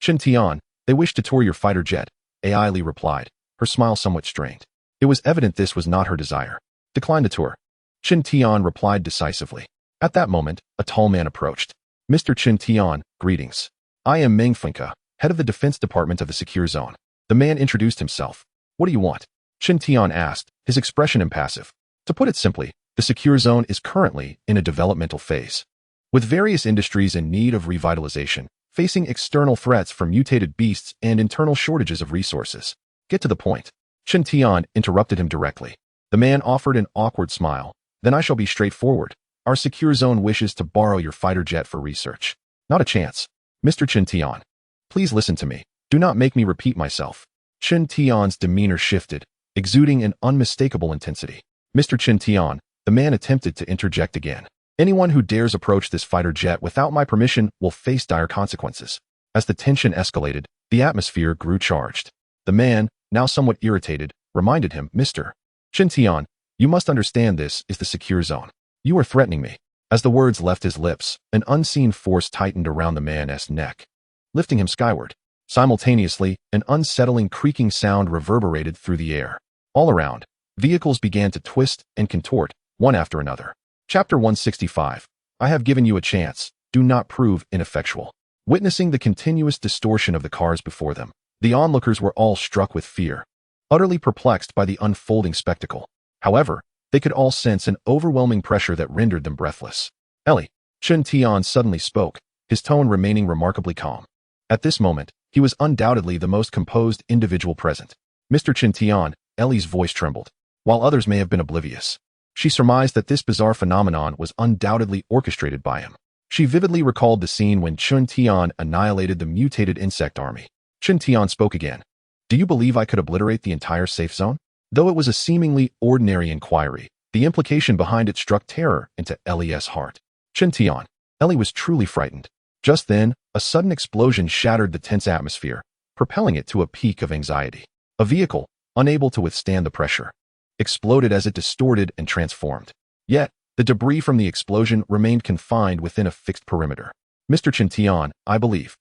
Chintian, they wish to tour your fighter jet, AI Lee replied, her smile somewhat strained. It was evident this was not her desire. Decline the tour. Chintian replied decisively. At that moment, a tall man approached. Mr. Chintian, greetings. I am Meng Finka, head of the Defense Department of the Secure Zone. The man introduced himself. What do you want? Chintian asked, his expression impassive. To put it simply, the Secure Zone is currently in a developmental phase. With various industries in need of revitalization, facing external threats from mutated beasts and internal shortages of resources. Get to the point. Chintian interrupted him directly. The man offered an awkward smile. Then I shall be straightforward. Our Secure Zone wishes to borrow your fighter jet for research. Not a chance. Mr. Chintian. Please listen to me. Do not make me repeat myself. Chintian's demeanor shifted, exuding an unmistakable intensity. Mr. Chintian, the man attempted to interject again. Anyone who dares approach this fighter jet without my permission will face dire consequences. As the tension escalated, the atmosphere grew charged. The man, now somewhat irritated, reminded him, Mr. Chintian, you must understand this is the Secure Zone. You are threatening me. As the words left his lips, an unseen force tightened around the man's neck, lifting him skyward. Simultaneously, an unsettling creaking sound reverberated through the air. All around, vehicles began to twist and contort, one after another. Chapter 165. I have given you a chance. Do not prove ineffectual. Witnessing the continuous distortion of the cars before them, the onlookers were all struck with fear, utterly perplexed by the unfolding spectacle. However, they could all sense an overwhelming pressure that rendered them breathless. Ellie. Chintian suddenly spoke, his tone remaining remarkably calm. At this moment, he was undoubtedly the most composed individual present. Mr. Chintian, Ellie's voice trembled, while others may have been oblivious. She surmised that this bizarre phenomenon was undoubtedly orchestrated by him. She vividly recalled the scene when Chintian annihilated the mutated insect army. Chintian spoke again. Do you believe I could obliterate the entire safe zone? Though it was a seemingly ordinary inquiry, the implication behind it struck terror into Ellie's heart. Chintian. Ellie was truly frightened. Just then, a sudden explosion shattered the tense atmosphere, propelling it to a peak of anxiety. A vehicle, unable to withstand the pressure, exploded as it distorted and transformed. Yet, the debris from the explosion remained confined within a fixed perimeter. Mr. Chintian, I believe.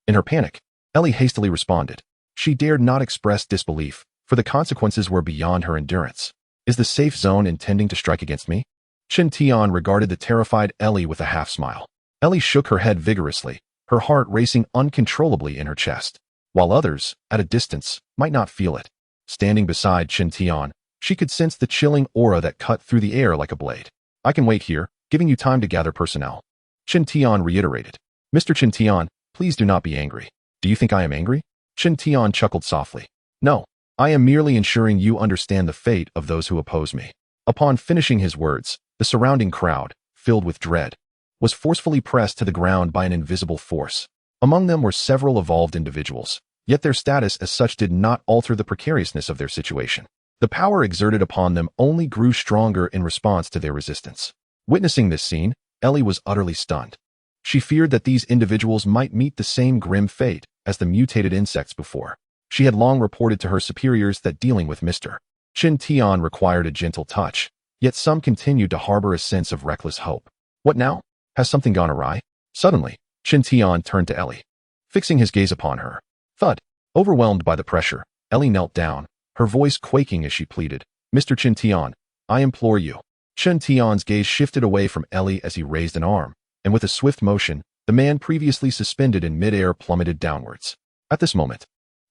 In her panic, Ellie hastily responded. She dared not express disbelief, for the consequences were beyond her endurance. Is the safe zone intending to strike against me? Chintian regarded the terrified Ellie with a half-smile. Ellie shook her head vigorously, her heart racing uncontrollably in her chest, while others, at a distance, might not feel it. Standing beside Chintian, she could sense the chilling aura that cut through the air like a blade. I can wait here, giving you time to gather personnel. Chintian reiterated. Mr. Chintian, please do not be angry. Do you think I am angry? Chintian chuckled softly. No, I am merely ensuring you understand the fate of those who oppose me. Upon finishing his words, the surrounding crowd, filled with dread, was forcefully pressed to the ground by an invisible force. Among them were several evolved individuals, yet their status as such did not alter the precariousness of their situation. The power exerted upon them only grew stronger in response to their resistance. Witnessing this scene, Ellie was utterly stunned. She feared that these individuals might meet the same grim fate as the mutated insects before. She had long reported to her superiors that dealing with Mr. Chintian required a gentle touch, yet some continued to harbor a sense of reckless hope. What now? Has something gone awry? Suddenly, Chintian turned to Ellie, fixing his gaze upon her. Thud. Overwhelmed by the pressure, Ellie knelt down, her voice quaking as she pleaded, Mr. Chintian, I implore you. Chintian's gaze shifted away from Ellie as he raised an arm, and with a swift motion, the man previously suspended in midair plummeted downwards. At this moment,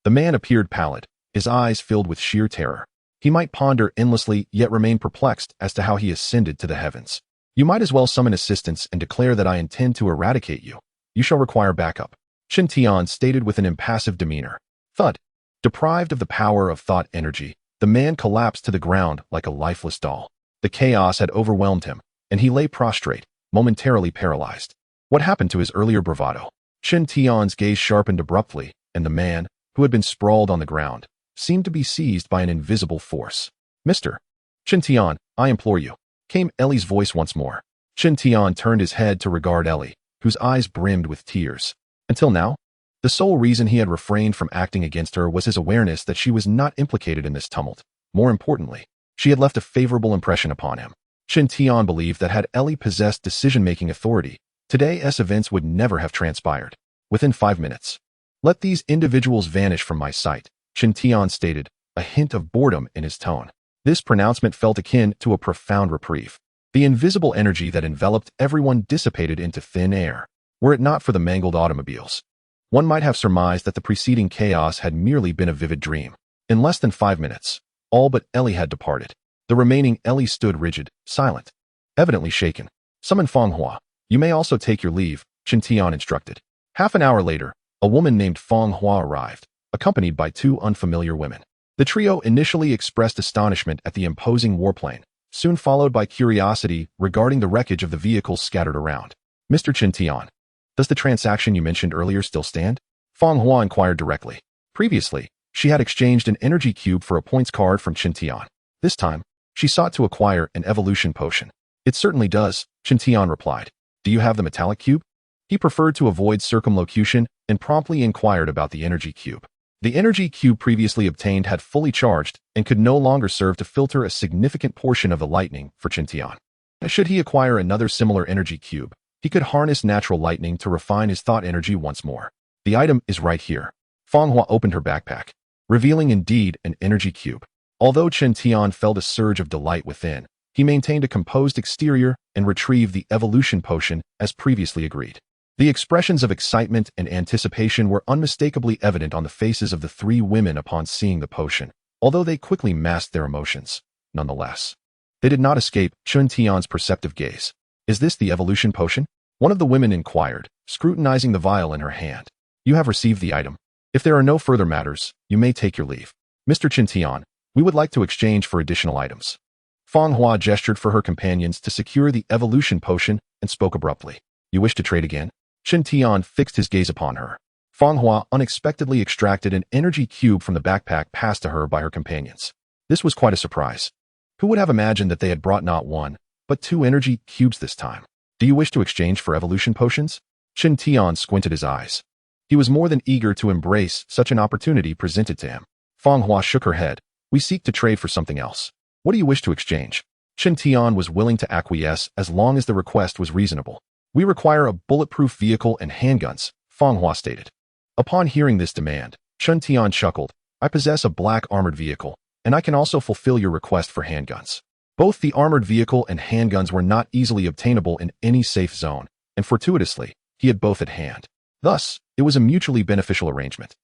the man appeared pallid, his eyes filled with sheer terror. He might ponder endlessly yet remain perplexed as to how he ascended to the heavens. You might as well summon assistance and declare that I intend to eradicate you. You shall require backup. Chintian stated with an impassive demeanor. Thud. Deprived of the power of thought energy, the man collapsed to the ground like a lifeless doll. The chaos had overwhelmed him, and he lay prostrate, momentarily paralyzed. What happened to his earlier bravado? Chintian's gaze sharpened abruptly, and the man, who had been sprawled on the ground, seemed to be seized by an invisible force. Mr. Chintian, I implore you. came Ellie's voice once more. Chen Tian turned his head to regard Ellie, whose eyes brimmed with tears. Until now, the sole reason he had refrained from acting against her was his awareness that she was not implicated in this tumult. More importantly, she had left a favorable impression upon him. Chen Tian believed that had Ellie possessed decision-making authority, today's events would never have transpired. Within 5 minutes. Let these individuals vanish from my sight, Chen Tian stated, a hint of boredom in his tone. This pronouncement felt akin to a profound reprieve. The invisible energy that enveloped everyone dissipated into thin air. Were it not for the mangled automobiles, one might have surmised that the preceding chaos had merely been a vivid dream. In less than 5 minutes, all but Ellie had departed. The remaining Ellie stood rigid, silent, evidently shaken. Summon Feng Hua. You may also take your leave, Chen Tian instructed. Half an hour later, a woman named Feng Hua arrived, accompanied by 2 unfamiliar women. The trio initially expressed astonishment at the imposing warplane, soon followed by curiosity regarding the wreckage of the vehicles scattered around. Mr. Chen Tian, does the transaction you mentioned earlier still stand? Feng Hua inquired directly. Previously, she had exchanged an energy cube for a points card from Chen Tian. This time, she sought to acquire an evolution potion. It certainly does, Chen Tian replied. Do you have the metallic cube? He preferred to avoid circumlocution and promptly inquired about the energy cube. The energy cube previously obtained had fully charged and could no longer serve to filter a significant portion of the lightning for Chen Tian. Should he acquire another similar energy cube, he could harness natural lightning to refine his thought energy once more. The item is right here. Feng Hua opened her backpack, revealing indeed an energy cube. Although Chen Tian felt a surge of delight within, he maintained a composed exterior and retrieved the evolution potion as previously agreed. The expressions of excitement and anticipation were unmistakably evident on the faces of the 3 women upon seeing the potion, although they quickly masked their emotions. Nonetheless, they did not escape Chen Tian's perceptive gaze. Is this the evolution potion? One of the women inquired, scrutinizing the vial in her hand. You have received the item. If there are no further matters, you may take your leave. Mr. Chen Tian, we would like to exchange for additional items. Feng Hua gestured for her companions to secure the evolution potion and spoke abruptly. You wish to trade again? Chen Tian fixed his gaze upon her. Feng Hua unexpectedly extracted an energy cube from the backpack passed to her by her companions. This was quite a surprise. Who would have imagined that they had brought not 1, but 2 energy cubes this time? Do you wish to exchange for evolution potions? Chen Tian squinted his eyes. He was more than eager to embrace such an opportunity presented to him. Feng Hua shook her head. We seek to trade for something else. What do you wish to exchange? Chen Tian was willing to acquiesce as long as the request was reasonable. We require a bulletproof vehicle and handguns, Feng Hua stated. Upon hearing this demand, Chen Tian chuckled. I possess a black armored vehicle, and I can also fulfill your request for handguns. Both the armored vehicle and handguns were not easily obtainable in any safe zone, and fortuitously, he had both at hand. Thus, it was a mutually beneficial arrangement.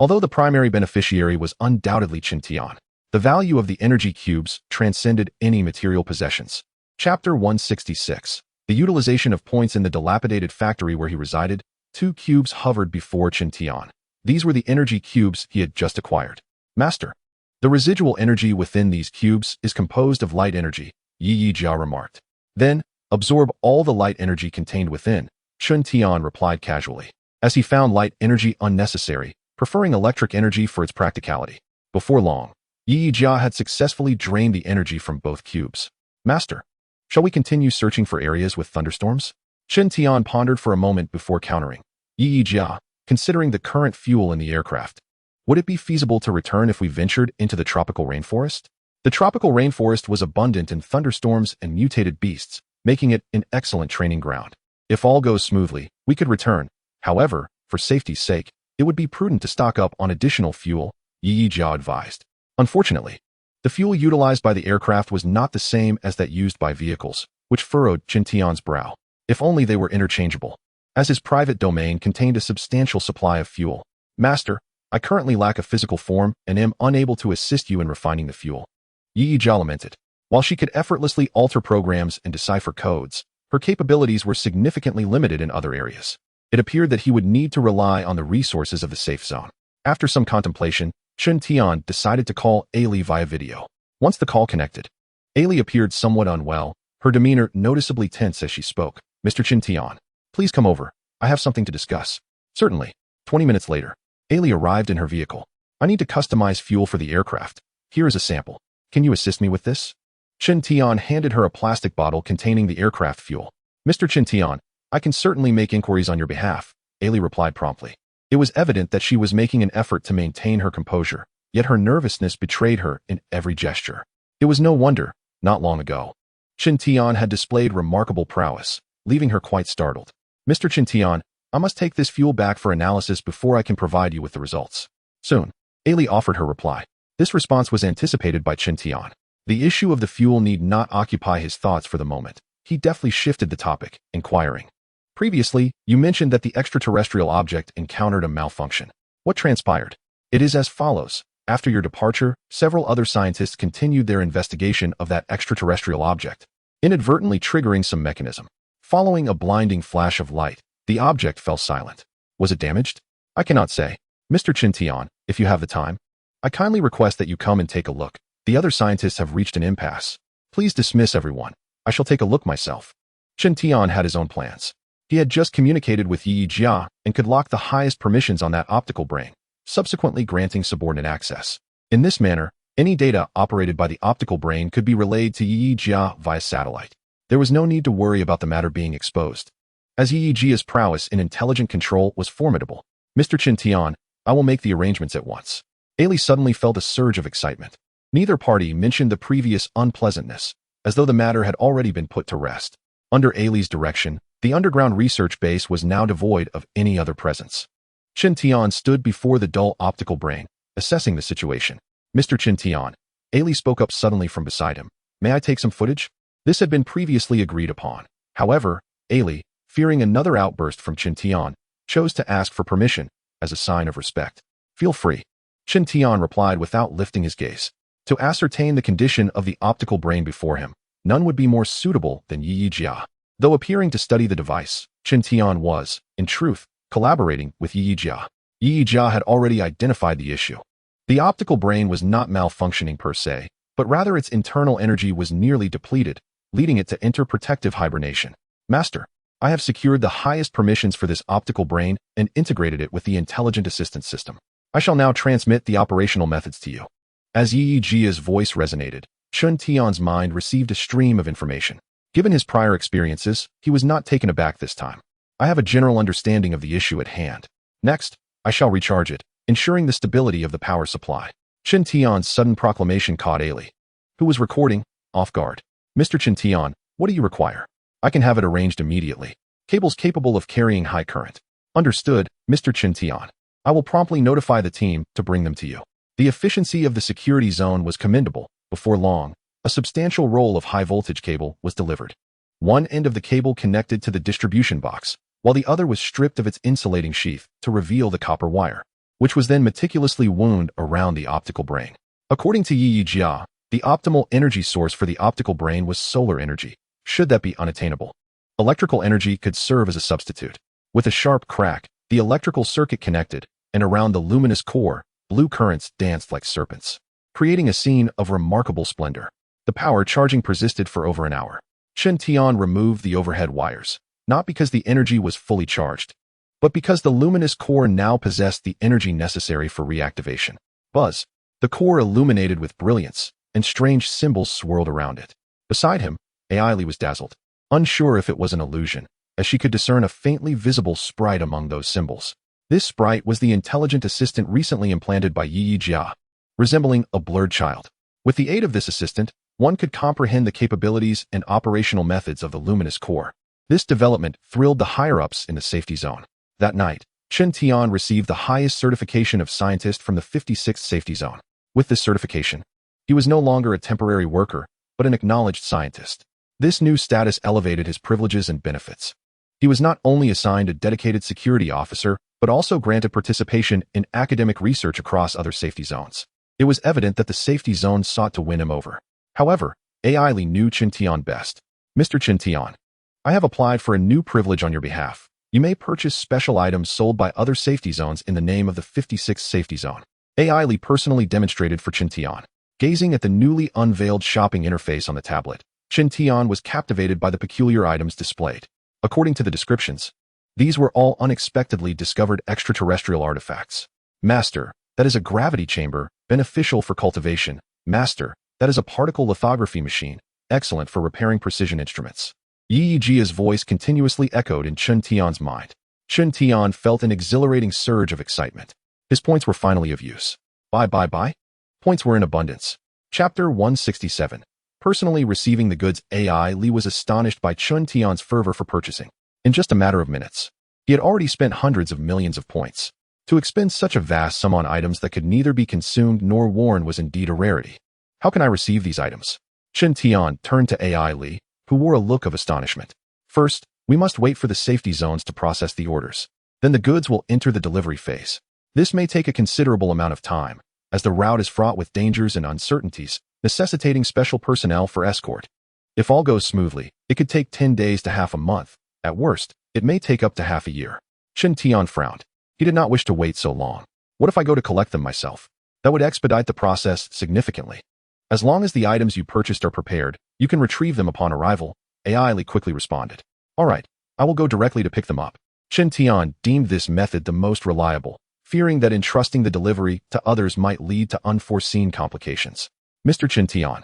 Although the primary beneficiary was undoubtedly Chen Tian, the value of the energy cubes transcended any material possessions. Chapter 166. The utilization of points in the dilapidated factory where he resided. 2 cubes hovered before Chen Tian. These were the energy cubes he had just acquired. Master, the residual energy within these cubes is composed of light energy, Yi Jia remarked. Then, absorb all the light energy contained within, Chen Tian replied casually, as he found light energy unnecessary, preferring electric energy for its practicality. Before long, Yi Jia had successfully drained the energy from both cubes. Master, shall we continue searching for areas with thunderstorms? Chen Tian pondered for a moment before countering. Yi Jia, considering the current fuel in the aircraft, would it be feasible to return if we ventured into the tropical rainforest? The tropical rainforest was abundant in thunderstorms and mutated beasts, making it an excellent training ground. If all goes smoothly, we could return. However, for safety's sake, it would be prudent to stock up on additional fuel, Yi Jia advised. Unfortunately, the fuel utilized by the aircraft was not the same as that used by vehicles, which furrowed Chen Tian's brow. If only they were interchangeable. As his private domain contained a substantial supply of fuel. Master, I currently lack a physical form and am unable to assist you in refining the fuel. Yi Jia lamented. While she could effortlessly alter programs and decipher codes, her capabilities were significantly limited in other areas. It appeared that he would need to rely on the resources of the safe zone. After some contemplation, Chen Tian decided to call Ailey via video. Once the call connected, Ailey appeared somewhat unwell, her demeanor noticeably tense as she spoke. Mr. Chen Tian, please come over. I have something to discuss. Certainly. 20 minutes later, Ailey arrived in her vehicle. I need to customize fuel for the aircraft. Here is a sample. Can you assist me with this? Chen Tian handed her a plastic bottle containing the aircraft fuel. Mr. Chen Tian, I can certainly make inquiries on your behalf, Ailey replied promptly. It was evident that she was making an effort to maintain her composure, yet her nervousness betrayed her in every gesture. It was no wonder, not long ago, Chen Tian had displayed remarkable prowess, leaving her quite startled. Mr. Chen Tian, I must take this fuel back for analysis before I can provide you with the results. Soon, Ailey offered her reply. This response was anticipated by Chen Tian. The issue of the fuel need not occupy his thoughts for the moment. He deftly shifted the topic, inquiring. Previously, you mentioned that the extraterrestrial object encountered a malfunction. What transpired? It is as follows. After your departure, several other scientists continued their investigation of that extraterrestrial object, inadvertently triggering some mechanism. Following a blinding flash of light, the object fell silent. Was it damaged? I cannot say. Mr. Chen Tian, if you have the time, I kindly request that you come and take a look. The other scientists have reached an impasse. Please dismiss everyone. I shall take a look myself. Chen Tian had his own plans. He had just communicated with Yi Jia and could lock the highest permissions on that optical brain, subsequently granting subordinate access. In this manner, any data operated by the optical brain could be relayed to Yi Jia via satellite. There was no need to worry about the matter being exposed, as Yi Jia's prowess in intelligent control was formidable. Mr. Chen Tian, I will make the arrangements at once. Ailey suddenly felt a surge of excitement. Neither party mentioned the previous unpleasantness, as though the matter had already been put to rest. Under Ailey's direction, the underground research base was now devoid of any other presence. Chen Tian stood before the dull optical brain, assessing the situation. Mr. Chen Tian, Ailey spoke up suddenly from beside him. May I take some footage? This had been previously agreed upon. However, Ailey, fearing another outburst from Chen Tian, chose to ask for permission as a sign of respect. Feel free. Chen Tian replied without lifting his gaze. To ascertain the condition of the optical brain before him, none would be more suitable than Yi Jia. Though appearing to study the device, Chen Tian was, in truth, collaborating with Yi Jia. Yi Jia had already identified the issue. The optical brain was not malfunctioning per se, but rather its internal energy was nearly depleted, leading it to enter protective hibernation. Master, I have secured the highest permissions for this optical brain and integrated it with the intelligent assistance system. I shall now transmit the operational methods to you. As Yi Jia's voice resonated, Chen Tian's mind received a stream of information. Given his prior experiences, he was not taken aback this time. I have a general understanding of the issue at hand. Next, I shall recharge it, ensuring the stability of the power supply. Chen Tian's sudden proclamation caught Ailey, who was recording, off guard. Mr. Chen Tian, what do you require? I can have it arranged immediately. Cables capable of carrying high current. Understood, Mr. Chen Tian. I will promptly notify the team to bring them to you. The efficiency of the security zone was commendable. Before long, a substantial roll of high-voltage cable was delivered. One end of the cable connected to the distribution box, while the other was stripped of its insulating sheath to reveal the copper wire, which was then meticulously wound around the optical brain. According to Yi Jia, the optimal energy source for the optical brain was solar energy, should that be unattainable. Electrical energy could serve as a substitute. With a sharp crack, the electrical circuit connected, and around the luminous core, blue currents danced like serpents, creating a scene of remarkable splendor. The power charging persisted for over an hour. Chen Tian removed the overhead wires, not because the energy was fully charged, but because the luminous core now possessed the energy necessary for reactivation. Buzz. The core illuminated with brilliance, and strange symbols swirled around it. Beside him, Ailey was dazzled, unsure if it was an illusion, as she could discern a faintly visible sprite among those symbols. This sprite was the intelligent assistant recently implanted by Yi Jia, resembling a blurred child. With the aid of this assistant, one could comprehend the capabilities and operational methods of the luminous core. This development thrilled the higher-ups in the safety zone. That night, Chen Tian received the highest certification of scientist from the 56th safety zone. With this certification, he was no longer a temporary worker, but an acknowledged scientist. This new status elevated his privileges and benefits. He was not only assigned a dedicated security officer, but also granted participation in academic research across other safety zones. It was evident that the safety zone sought to win him over. However, Ailey knew Chen Tian best. Mr. Chen Tian, I have applied for a new privilege on your behalf. You may purchase special items sold by other safety zones in the name of the 56th safety zone. Ailey personally demonstrated for Chen Tian. Gazing at the newly unveiled shopping interface on the tablet, Chen Tian was captivated by the peculiar items displayed. According to the descriptions, these were all unexpectedly discovered extraterrestrial artifacts. Master, that is a gravity chamber, beneficial for cultivation. Master, that is a particle lithography machine, excellent for repairing precision instruments. Yi Jia's voice continuously echoed in Chen Tian's mind. Chen Tian felt an exhilarating surge of excitement. His points were finally of use. Buy. Points were in abundance. Chapter 167. Personally receiving the goods. AI Li was astonished by Chen Tian's fervor for purchasing. In just a matter of minutes, he had already spent hundreds of millions of points. To expend such a vast sum on items that could neither be consumed nor worn was indeed a rarity. How can I receive these items? Chen Tian turned to AI Li, who wore a look of astonishment. First, we must wait for the safety zones to process the orders. Then the goods will enter the delivery phase. This may take a considerable amount of time, as the route is fraught with dangers and uncertainties, necessitating special personnel for escort. If all goes smoothly, it could take 10 days to half a month. At worst, it may take up to half a year. Chen Tian frowned. He did not wish to wait so long. What if I go to collect them myself? That would expedite the process significantly. As long as the items you purchased are prepared, you can retrieve them upon arrival, AI Li quickly responded. All right, I will go directly to pick them up. Chen Tian deemed this method the most reliable, fearing that entrusting the delivery to others might lead to unforeseen complications. Mr. Chen Tian,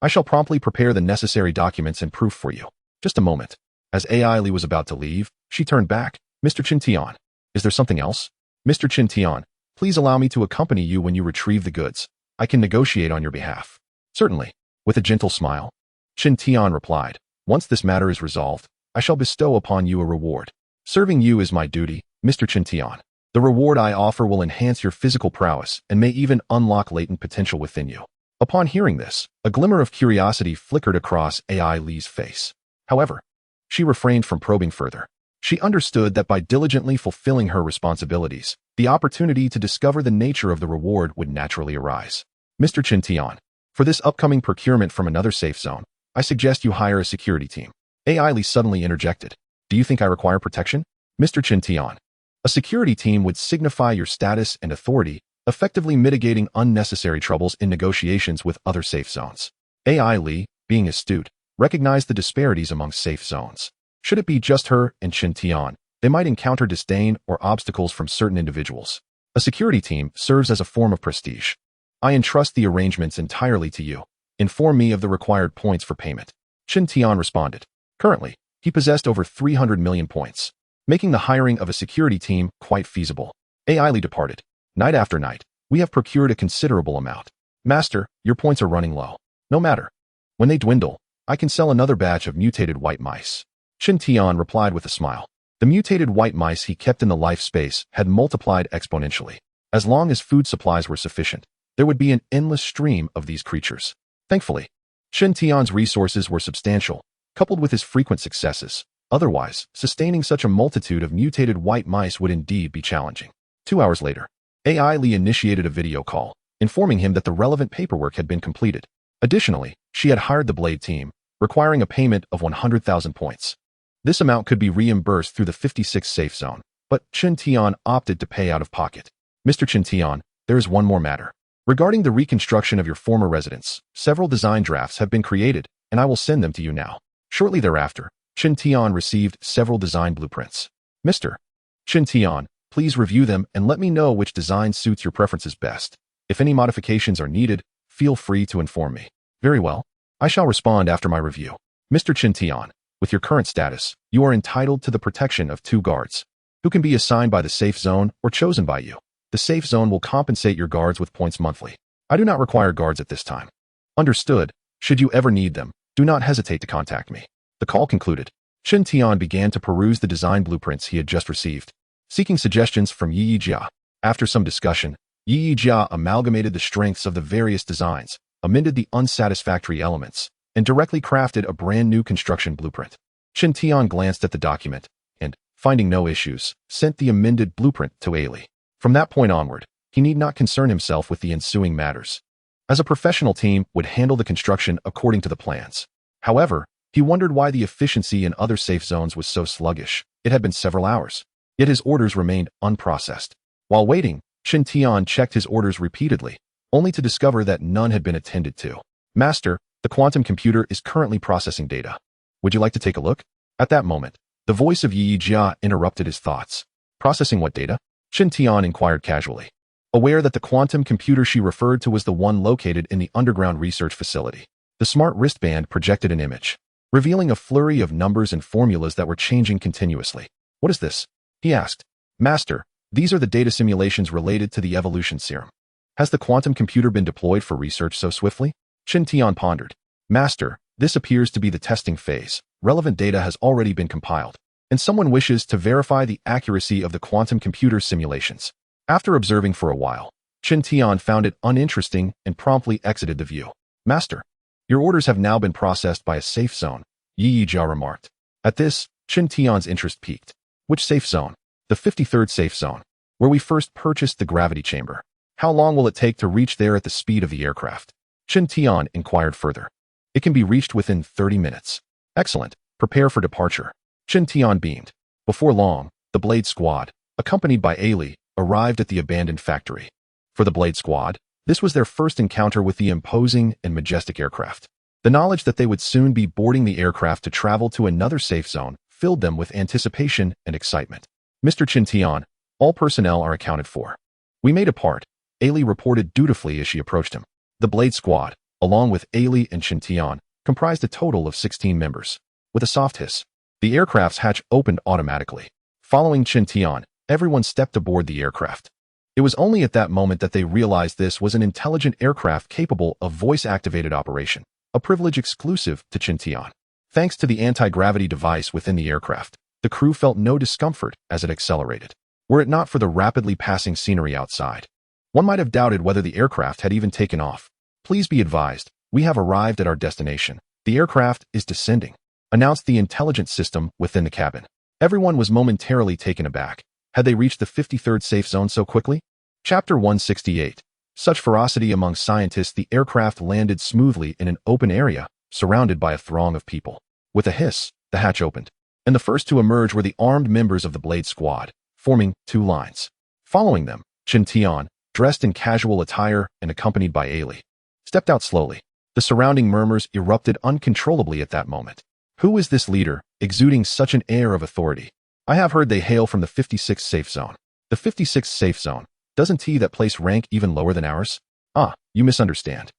I shall promptly prepare the necessary documents and proof for you. Just a moment. As AI Li was about to leave, she turned back. Mr. Chen Tian, is there something else? Mr. Chen Tian, please allow me to accompany you when you retrieve the goods. I can negotiate on your behalf. Certainly. With a gentle smile, Chen Tian replied, once this matter is resolved, I shall bestow upon you a reward. Serving you is my duty, Mr. Chen Tian. The reward I offer will enhance your physical prowess and may even unlock latent potential within you. Upon hearing this, a glimmer of curiosity flickered across AI Li's face. However, she refrained from probing further. She understood that by diligently fulfilling her responsibilities, the opportunity to discover the nature of the reward would naturally arise. Mr. Chen Tian, for this upcoming procurement from another safe zone, I suggest you hire a security team. AI Li suddenly interjected. Do you think I require protection? Mr. Chen Tian, a security team would signify your status and authority, effectively mitigating unnecessary troubles in negotiations with other safe zones. AI Li, being astute, recognized the disparities among safe zones. Should it be just her and Chen Tian, they might encounter disdain or obstacles from certain individuals. A security team serves as a form of prestige. I entrust the arrangements entirely to you. Inform me of the required points for payment. Chen Tian responded. Currently, he possessed over 300 million points, making the hiring of a security team quite feasible. AI Li departed. Night after night, we have procured a considerable amount. Master, your points are running low. No matter. When they dwindle, I can sell another batch of mutated white mice. Chen Tian replied with a smile. The mutated white mice he kept in the life space had multiplied exponentially. As long as food supplies were sufficient, there would be an endless stream of these creatures. Thankfully, Chen Tian's resources were substantial, coupled with his frequent successes. Otherwise, sustaining such a multitude of mutated white mice would indeed be challenging. 2 hours later, AI Li initiated a video call, informing him that the relevant paperwork had been completed. Additionally, she had hired the Blade team, requiring a payment of 100,000 points. This amount could be reimbursed through the 56th safe zone, but Chen Tian opted to pay out of pocket. Mr. Chen Tian, there is one more matter. Regarding the reconstruction of your former residence, several design drafts have been created, and I will send them to you now. Shortly thereafter, Chen Tian received several design blueprints. Mr. Chen Tian, please review them and let me know which design suits your preferences best. If any modifications are needed, feel free to inform me. Very well. I shall respond after my review. Mr. Chen Tian, with your current status, you are entitled to the protection of 2 guards, who can be assigned by the safe zone or chosen by you. The safe zone will compensate your guards with points monthly. I do not require guards at this time. Understood. Should you ever need them, do not hesitate to contact me. The call concluded. Chen Tian began to peruse the design blueprints he had just received, seeking suggestions from Yi Jia. After some discussion, Yi Jia amalgamated the strengths of the various designs, amended the unsatisfactory elements, and directly crafted a brand new construction blueprint. Chen Tian glanced at the document and, finding no issues, sent the amended blueprint to Ailey. From that point onward, he need not concern himself with the ensuing matters, as a professional team would handle the construction according to the plans. However, he wondered why the efficiency in other safe zones was so sluggish. It had been several hours, yet his orders remained unprocessed. While waiting, Chen Tian checked his orders repeatedly, only to discover that none had been attended to. Master, the quantum computer is currently processing data. Would you like to take a look? At that moment, the voice of Yi Jia interrupted his thoughts. Processing what data? Chen Tian inquired casually, aware that the quantum computer she referred to was the one located in the underground research facility. The smart wristband projected an image, revealing a flurry of numbers and formulas that were changing continuously. "What is this?" he asked. "Master, these are the data simulations related to the evolution serum. Has the quantum computer been deployed for research so swiftly?" Qin Tian pondered. "Master, this appears to be the testing phase. Relevant data has already been compiled, and someone wishes to verify the accuracy of the quantum computer simulations." After observing for a while, Qin Tian found it uninteresting and promptly exited the view. "Master, your orders have now been processed by a safe zone," Yi Yijia remarked. At this, Qin Tian's interest peaked. "Which safe zone?" "The 53rd safe zone, where we first purchased the gravity chamber. How long will it take to reach there at the speed of the aircraft?" Qin Tian inquired further. "It can be reached within 30 minutes. "Excellent. Prepare for departure." Qin Tian beamed. Before long, the Blade Squad, accompanied by Ailey, arrived at the abandoned factory. For the Blade Squad, this was their first encounter with the imposing and majestic aircraft. The knowledge that they would soon be boarding the aircraft to travel to another safe zone filled them with anticipation and excitement. "Mr. Qin Tian, all personnel are accounted for. We may depart," Ailey reported dutifully as she approached him. The Blade Squad, along with Ailey and Qin Tian, comprised a total of 16 members. With a soft hiss, the aircraft's hatch opened automatically. Following Qin Tian, everyone stepped aboard the aircraft. It was only at that moment that they realized this was an intelligent aircraft capable of voice-activated operation, a privilege exclusive to Qin Tian. Thanks to the anti-gravity device within the aircraft, the crew felt no discomfort as it accelerated. Were it not for the rapidly passing scenery outside, one might have doubted whether the aircraft had even taken off. "Please be advised, we have arrived at our destination. The aircraft is descending," announced the intelligence system within the cabin. Everyone was momentarily taken aback. Had they reached the 53rd safe zone so quickly? Chapter 168. Such ferocity among scientists. The aircraft landed smoothly in an open area, surrounded by a throng of people. With a hiss, the hatch opened, and the first to emerge were the armed members of the Blade Squad, forming two lines. Following them, Qin Tian, dressed in casual attire and accompanied by Ailey, stepped out slowly. The surrounding murmurs erupted uncontrollably at that moment. Who is this leader, exuding such an air of authority? I have heard they hail from the 56th safe zone. The 56th safe zone. Doesn't that place rank even lower than ours? Ah, you misunderstand.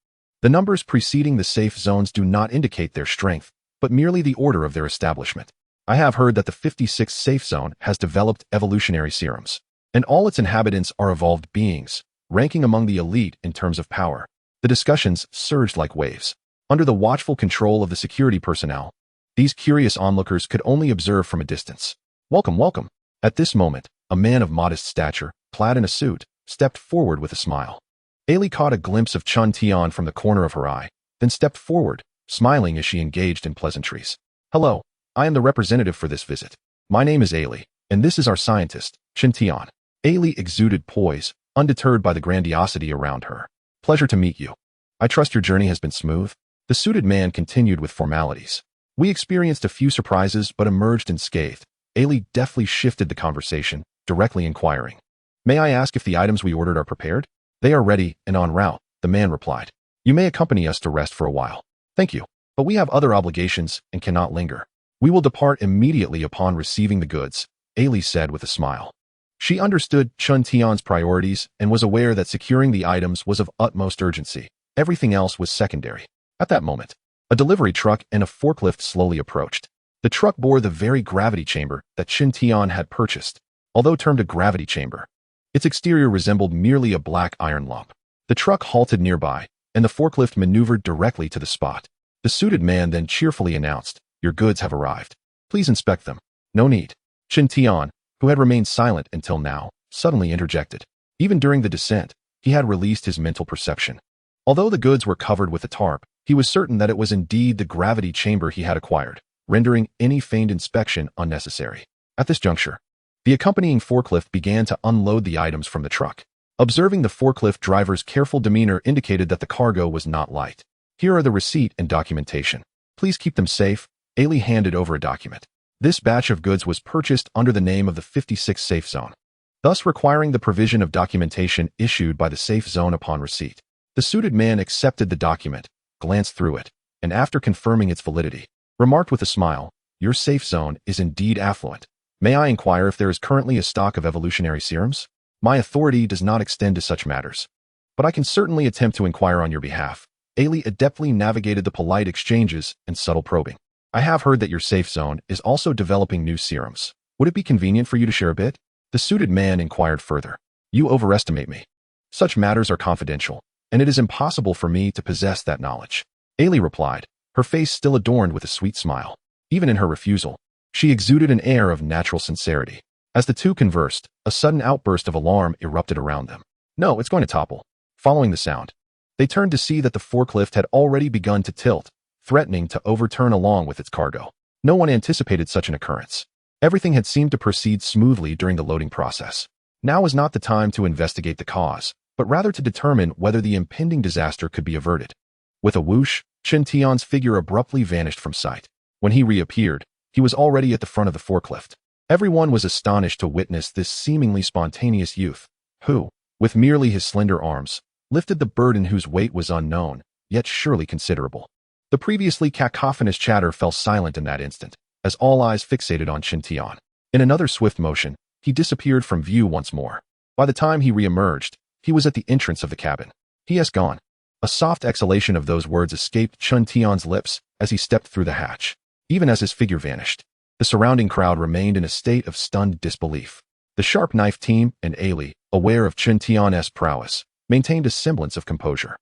The numbers preceding the safe zones do not indicate their strength, but merely the order of their establishment. I have heard that the 56th safe zone has developed evolutionary serums, and all its inhabitants are evolved beings, ranking among the elite in terms of power. The discussions surged like waves. Under the watchful control of the security personnel, these curious onlookers could only observe from a distance. "Welcome, welcome." At this moment, a man of modest stature, clad in a suit, stepped forward with a smile. Ailey caught a glimpse of Qin Tian from the corner of her eye, then stepped forward, smiling as she engaged in pleasantries. "Hello, I am the representative for this visit. My name is Ailey, and this is our scientist, Qin Tian." Ailey exuded poise, undeterred by the grandiosity around her. "Pleasure to meet you. I trust your journey has been smooth." The suited man continued with formalities. "We experienced a few surprises but emerged unscathed." Ailey deftly shifted the conversation, directly inquiring, "May I ask if the items we ordered are prepared?" "They are ready and en route," the man replied. "You may accompany us to rest for a while." "Thank you, but we have other obligations and cannot linger." "We will depart immediately upon receiving the goods," Ailey said with a smile. She understood Qin Tian's priorities and was aware that securing the items was of utmost urgency. Everything else was secondary. At that moment, a delivery truck and a forklift slowly approached. The truck bore the very gravity chamber that Qin Tian had purchased. Although termed a gravity chamber, its exterior resembled merely a black iron lump. The truck halted nearby, and the forklift maneuvered directly to the spot. The suited man then cheerfully announced, "Your goods have arrived. Please inspect them." "No need." Qin Tian, who had remained silent until now, suddenly interjected. Even during the descent, he had released his mental perception. Although the goods were covered with a tarp, he was certain that it was indeed the gravity chamber he had acquired, rendering any feigned inspection unnecessary. At this juncture, the accompanying forklift began to unload the items from the truck. Observing the forklift driver's careful demeanor indicated that the cargo was not light. "Here are the receipt and documentation. Please keep them safe." Ailey handed over a document. This batch of goods was purchased under the name of the 56th safe zone, thus requiring the provision of documentation issued by the safe zone upon receipt. The suited man accepted the document, glanced through it, and after confirming its validity, remarked with a smile, "Your safe zone is indeed affluent. May I inquire if there is currently a stock of evolutionary serums? My authority does not extend to such matters, but I can certainly attempt to inquire on your behalf." Ailey adeptly navigated the polite exchanges and subtle probing. I have heard that your safe zone is also developing new serums. Would it be convenient for you to share a bit? The suited man inquired further. You overestimate me. Such matters are confidential, and it is impossible for me to possess that knowledge. Ailey replied, her face still adorned with a sweet smile. Even in her refusal, she exuded an air of natural sincerity. As the two conversed, a sudden outburst of alarm erupted around them. No, it's going to topple. Following the sound, they turned to see that the forklift had already begun to tilt, threatening to overturn along with its cargo. No one anticipated such an occurrence. Everything had seemed to proceed smoothly during the loading process. Now was not the time to investigate the cause, but rather to determine whether the impending disaster could be averted. With a whoosh, Chen Tian's figure abruptly vanished from sight. When he reappeared, he was already at the front of the forklift. Everyone was astonished to witness this seemingly spontaneous youth, who, with merely his slender arms, lifted the burden whose weight was unknown, yet surely considerable. The previously cacophonous chatter fell silent in that instant, as all eyes fixated on Chen Tian. In another swift motion, he disappeared from view once more. By the time he re-emerged, he was at the entrance of the cabin. He has gone. A soft exhalation of those words escaped Chen Tian's lips as he stepped through the hatch. Even as his figure vanished, the surrounding crowd remained in a state of stunned disbelief. The Sharp Knife team and Ailey, aware of Chen Tian's prowess, maintained a semblance of composure.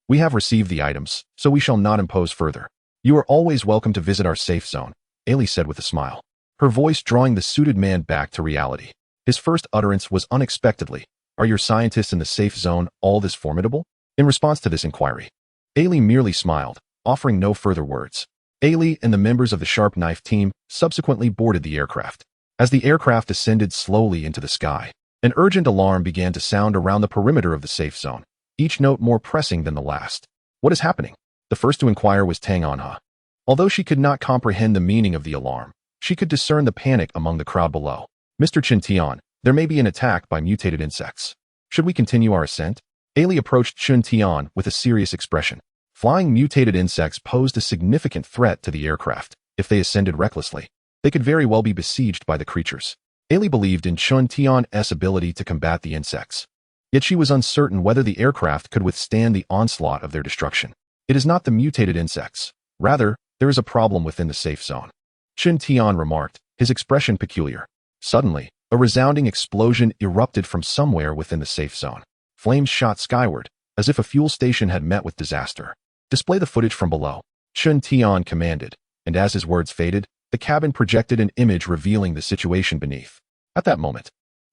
We have received the items, so we shall not impose further. You are always welcome to visit our safe zone, Ailey said with a smile, her voice drawing the suited man back to reality. His first utterance was unexpectedly, are your scientists in the safe zone all this formidable? In response to this inquiry, Ailey merely smiled, offering no further words. Ailey and the members of the Sharp Knife team subsequently boarded the aircraft. As the aircraft ascended slowly into the sky, an urgent alarm began to sound around the perimeter of the safe zone, each note more pressing than the last. What is happening? The first to inquire was Tang Anha. Although she could not comprehend the meaning of the alarm, she could discern the panic among the crowd below. Mr. Chen Tian, there may be an attack by mutated insects. Should we continue our ascent? Ailey approached Chen Tian with a serious expression. Flying mutated insects posed a significant threat to the aircraft. If they ascended recklessly, they could very well be besieged by the creatures. Ailey believed in Chen Tian's ability to combat the insects. Yet she was uncertain whether the aircraft could withstand the onslaught of their destruction. It is not the mutated insects. Rather, there is a problem within the safe zone. Chen Tian remarked, his expression peculiar. Suddenly, a resounding explosion erupted from somewhere within the safe zone. Flames shot skyward, as if a fuel station had met with disaster. Display the footage from below, Chen Tian commanded, and as his words faded, the cabin projected an image revealing the situation beneath. At that moment,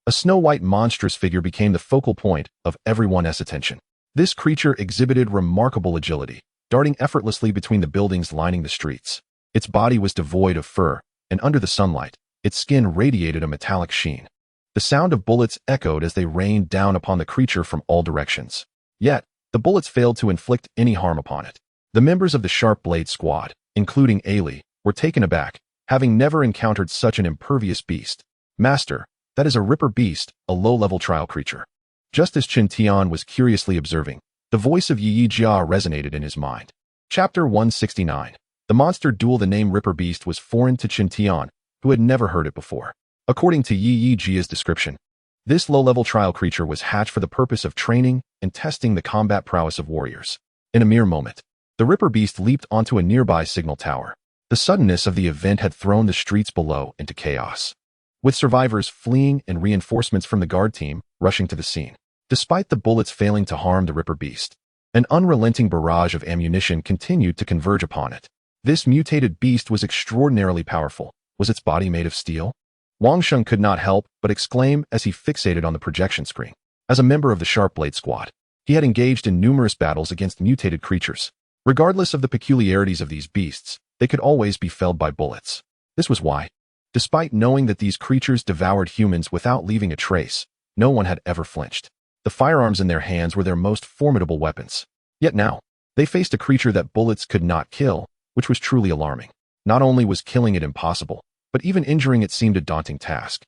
a snow-white monstrous figure became the focal point of everyone's attention. This creature exhibited remarkable agility, darting effortlessly between the buildings lining the streets. Its body was devoid of fur, and under the sunlight, its skin radiated a metallic sheen. The sound of bullets echoed as they rained down upon the creature from all directions. Yet, the bullets failed to inflict any harm upon it. The members of the Sharp Blade Squad, including Ailey, were taken aback, having never encountered such an impervious beast. Master, that is a Ripper beast, a low-level trial creature. Just as Chen Tian was curiously observing, the voice of Yi Jia resonated in his mind. Chapter 169. The monster duel. The name Ripper beast was foreign to Chen Tian, who had never heard it before. According to Yi Jia's description, this low-level trial creature was hatched for the purpose of training and testing the combat prowess of warriors. In a mere moment, the Ripper beast leaped onto a nearby signal tower. The suddenness of the event had thrown the streets below into chaos, with survivors fleeing and reinforcements from the guard team rushing to the scene. Despite the bullets failing to harm the Ripper beast, an unrelenting barrage of ammunition continued to converge upon it. This mutated beast was extraordinarily powerful. Was its body made of steel? Wang Sheng could not help but exclaim as he fixated on the projection screen. As a member of the Sharp Blade Squad, he had engaged in numerous battles against mutated creatures. Regardless of the peculiarities of these beasts, they could always be felled by bullets. This was why, despite knowing that these creatures devoured humans without leaving a trace, no one had ever flinched. The firearms in their hands were their most formidable weapons. Yet now, they faced a creature that bullets could not kill, which was truly alarming. Not only was killing it impossible, but even injuring it seemed a daunting task.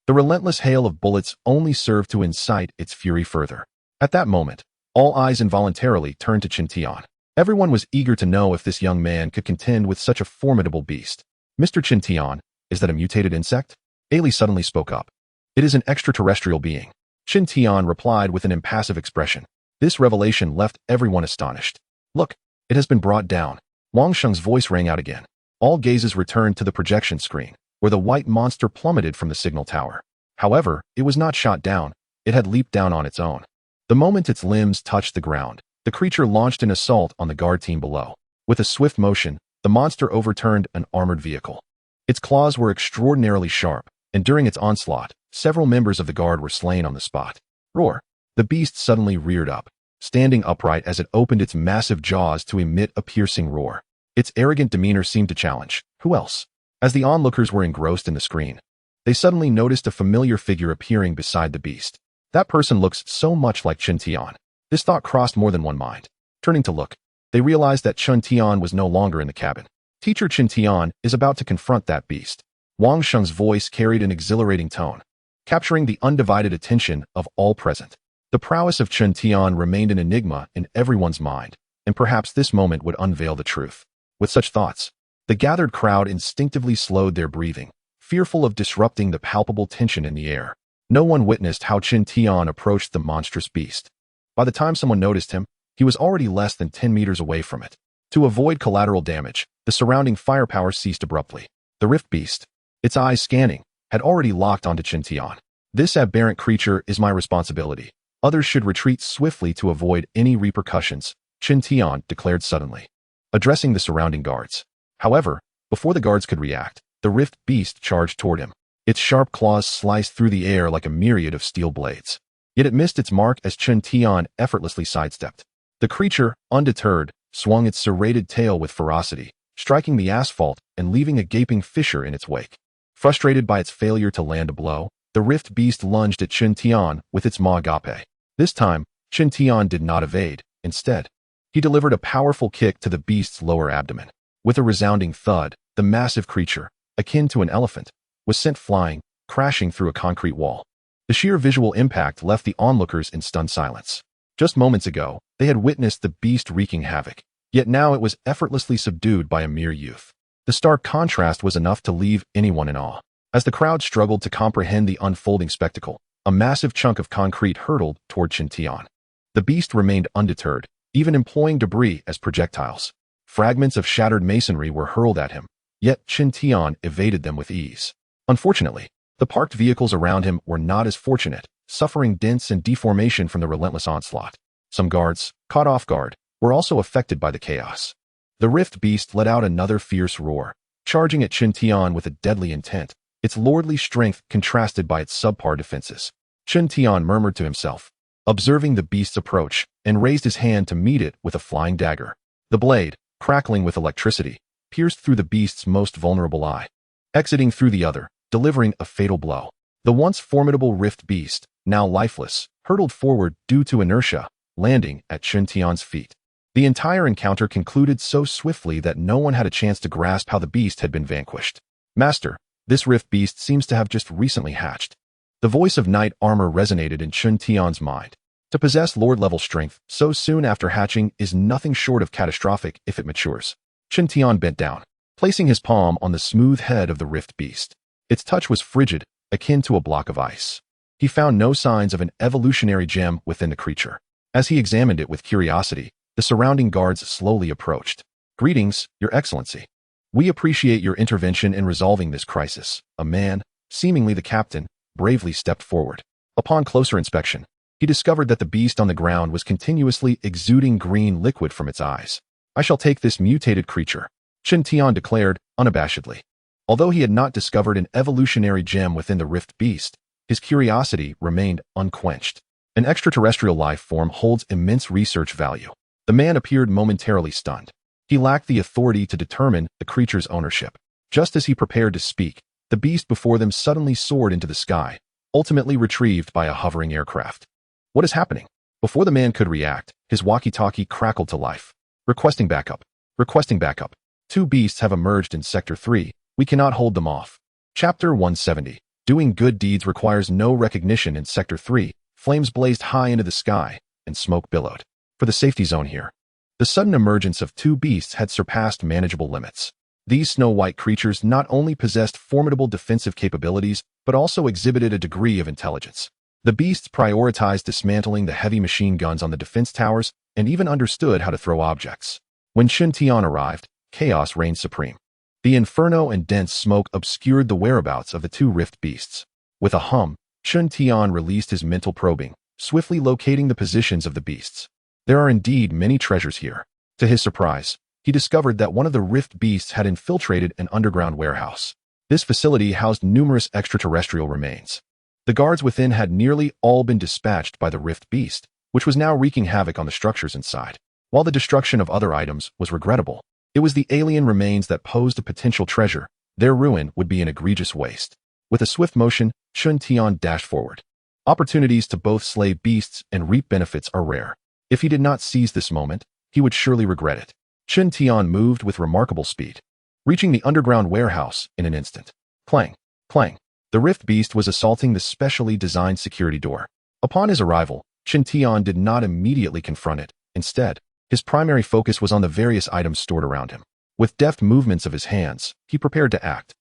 The relentless hail of bullets only served to incite its fury further. At that moment, all eyes involuntarily turned to Chen Tian. Everyone was eager to know if this young man could contend with such a formidable beast. Mr. Chen Tian, is that a mutated insect? Ailey suddenly spoke up. It is an extraterrestrial being. Chen Tian replied with an impassive expression. This revelation left everyone astonished. Look, It has been brought down. Wang Sheng's voice rang out again. All gazes returned to the projection screen, where the white monster plummeted from the signal tower. However, it was not shot down. It had leaped down on its own. The moment its limbs touched the ground, the creature launched an assault on the guard team below. With a swift motion, the monster overturned an armored vehicle. Its claws were extraordinarily sharp, and during its onslaught, several members of the guard were slain on the spot. Roar! The beast suddenly reared up, standing upright as it opened its massive jaws to emit a piercing roar. Its arrogant demeanor seemed to challenge, who else? As the onlookers were engrossed in the screen, they suddenly noticed a familiar figure appearing beside the beast. That person looks so much like Chen Tian. This thought crossed more than one mind. Turning to look, they realized that Chen Tian was no longer in the cabin. Teacher Chen Tian is about to confront that beast. Wang Sheng's voice carried an exhilarating tone, capturing the undivided attention of all present. The prowess of Chen Tian remained an enigma in everyone's mind, and perhaps this moment would unveil the truth. With such thoughts, the gathered crowd instinctively slowed their breathing, fearful of disrupting the palpable tension in the air. No one witnessed how Chen Tian approached the monstrous beast. By the time someone noticed him, he was already less than 10 meters away from it. To avoid collateral damage, the surrounding firepower ceased abruptly. The rift beast, its eyes scanning, had already locked onto Chen Tian. This aberrant creature is my responsibility. Others should retreat swiftly to avoid any repercussions, Chen Tian declared suddenly, addressing the surrounding guards. However, before the guards could react, the rift beast charged toward him. Its sharp claws sliced through the air like a myriad of steel blades. Yet it missed its mark as Chen Tian effortlessly sidestepped. The creature, undeterred, swung its serrated tail with ferocity, striking the asphalt and leaving a gaping fissure in its wake. Frustrated by its failure to land a blow, the rift beast lunged at Chen Tian with its maw agape. This time, Chen Tian did not evade. Instead, he delivered a powerful kick to the beast's lower abdomen. With a resounding thud, the massive creature, akin to an elephant, was sent flying, crashing through a concrete wall. The sheer visual impact left the onlookers in stunned silence. Just moments ago, they had witnessed the beast wreaking havoc, yet now it was effortlessly subdued by a mere youth. The stark contrast was enough to leave anyone in awe. As the crowd struggled to comprehend the unfolding spectacle, a massive chunk of concrete hurtled toward Chen Tian. The beast remained undeterred, even employing debris as projectiles. Fragments of shattered masonry were hurled at him, yet Chen Tian evaded them with ease. Unfortunately, the parked vehicles around him were not as fortunate, suffering dents and deformation from the relentless onslaught. Some guards, caught off guard, were also affected by the chaos. The rift beast let out another fierce roar, charging at Chen Tian with a deadly intent, its lordly strength contrasted by its subpar defenses. Chen Tian murmured to himself, observing the beast's approach, and raised his hand to meet it with a flying dagger. The blade, crackling with electricity, pierced through the beast's most vulnerable eye, exiting through the other, delivering a fatal blow. The once formidable rift beast, now lifeless, hurtled forward due to inertia, landing at Chen Tian's feet. The entire encounter concluded so swiftly that no one had a chance to grasp how the beast had been vanquished. Master, this rift beast seems to have just recently hatched. The voice of knight armor resonated in Chen Tian's mind. To possess lord-level strength so soon after hatching is nothing short of catastrophic if it matures. Chen Tian bent down, placing his palm on the smooth head of the rift beast. Its touch was frigid, akin to a block of ice. He found no signs of an evolutionary gem within the creature. As he examined it with curiosity, the surrounding guards slowly approached. "Greetings, Your Excellency. We appreciate your intervention in resolving this crisis." A man, seemingly the captain, bravely stepped forward. Upon closer inspection, he discovered that the beast on the ground was continuously exuding green liquid from its eyes. "I shall take this mutated creature," Chen Tian declared, unabashedly. Although he had not discovered an evolutionary gem within the rift beast, his curiosity remained unquenched. An extraterrestrial life form holds immense research value. The man appeared momentarily stunned. He lacked the authority to determine the creature's ownership. Just as he prepared to speak, the beast before them suddenly soared into the sky, ultimately retrieved by a hovering aircraft. "What is happening?" Before the man could react, his walkie-talkie crackled to life. "Requesting backup. Requesting backup. 2 beasts have emerged in Sector 3. We cannot hold them off." Chapter 170. Doing good deeds requires no recognition in Sector 3. Flames blazed high into the sky, and smoke billowed. For the safety zone here. The sudden emergence of 2 beasts had surpassed manageable limits. These snow-white creatures not only possessed formidable defensive capabilities, but also exhibited a degree of intelligence. The beasts prioritized dismantling the heavy machine guns on the defense towers and even understood how to throw objects. When Chun Tian arrived, chaos reigned supreme. The inferno and dense smoke obscured the whereabouts of the two rift beasts. With a hum, Chun Tian released his mental probing, swiftly locating the positions of the beasts. There are indeed many treasures here. To his surprise, he discovered that one of the rift beasts had infiltrated an underground warehouse. This facility housed numerous extraterrestrial remains. The guards within had nearly all been dispatched by the rift beast, which was now wreaking havoc on the structures inside. While the destruction of other items was regrettable, it was the alien remains that posed a potential treasure. Their ruin would be an egregious waste. With a swift motion, Chun Tian dashed forward. Opportunities to both slay beasts and reap benefits are rare. If he did not seize this moment, he would surely regret it. Chun Tian moved with remarkable speed, reaching the underground warehouse in an instant. Clang, clang. The rift beast was assaulting the specially designed security door. Upon his arrival, Chun Tian did not immediately confront it. Instead, his primary focus was on the various items stored around him. With deft movements of his hands, he prepared to act.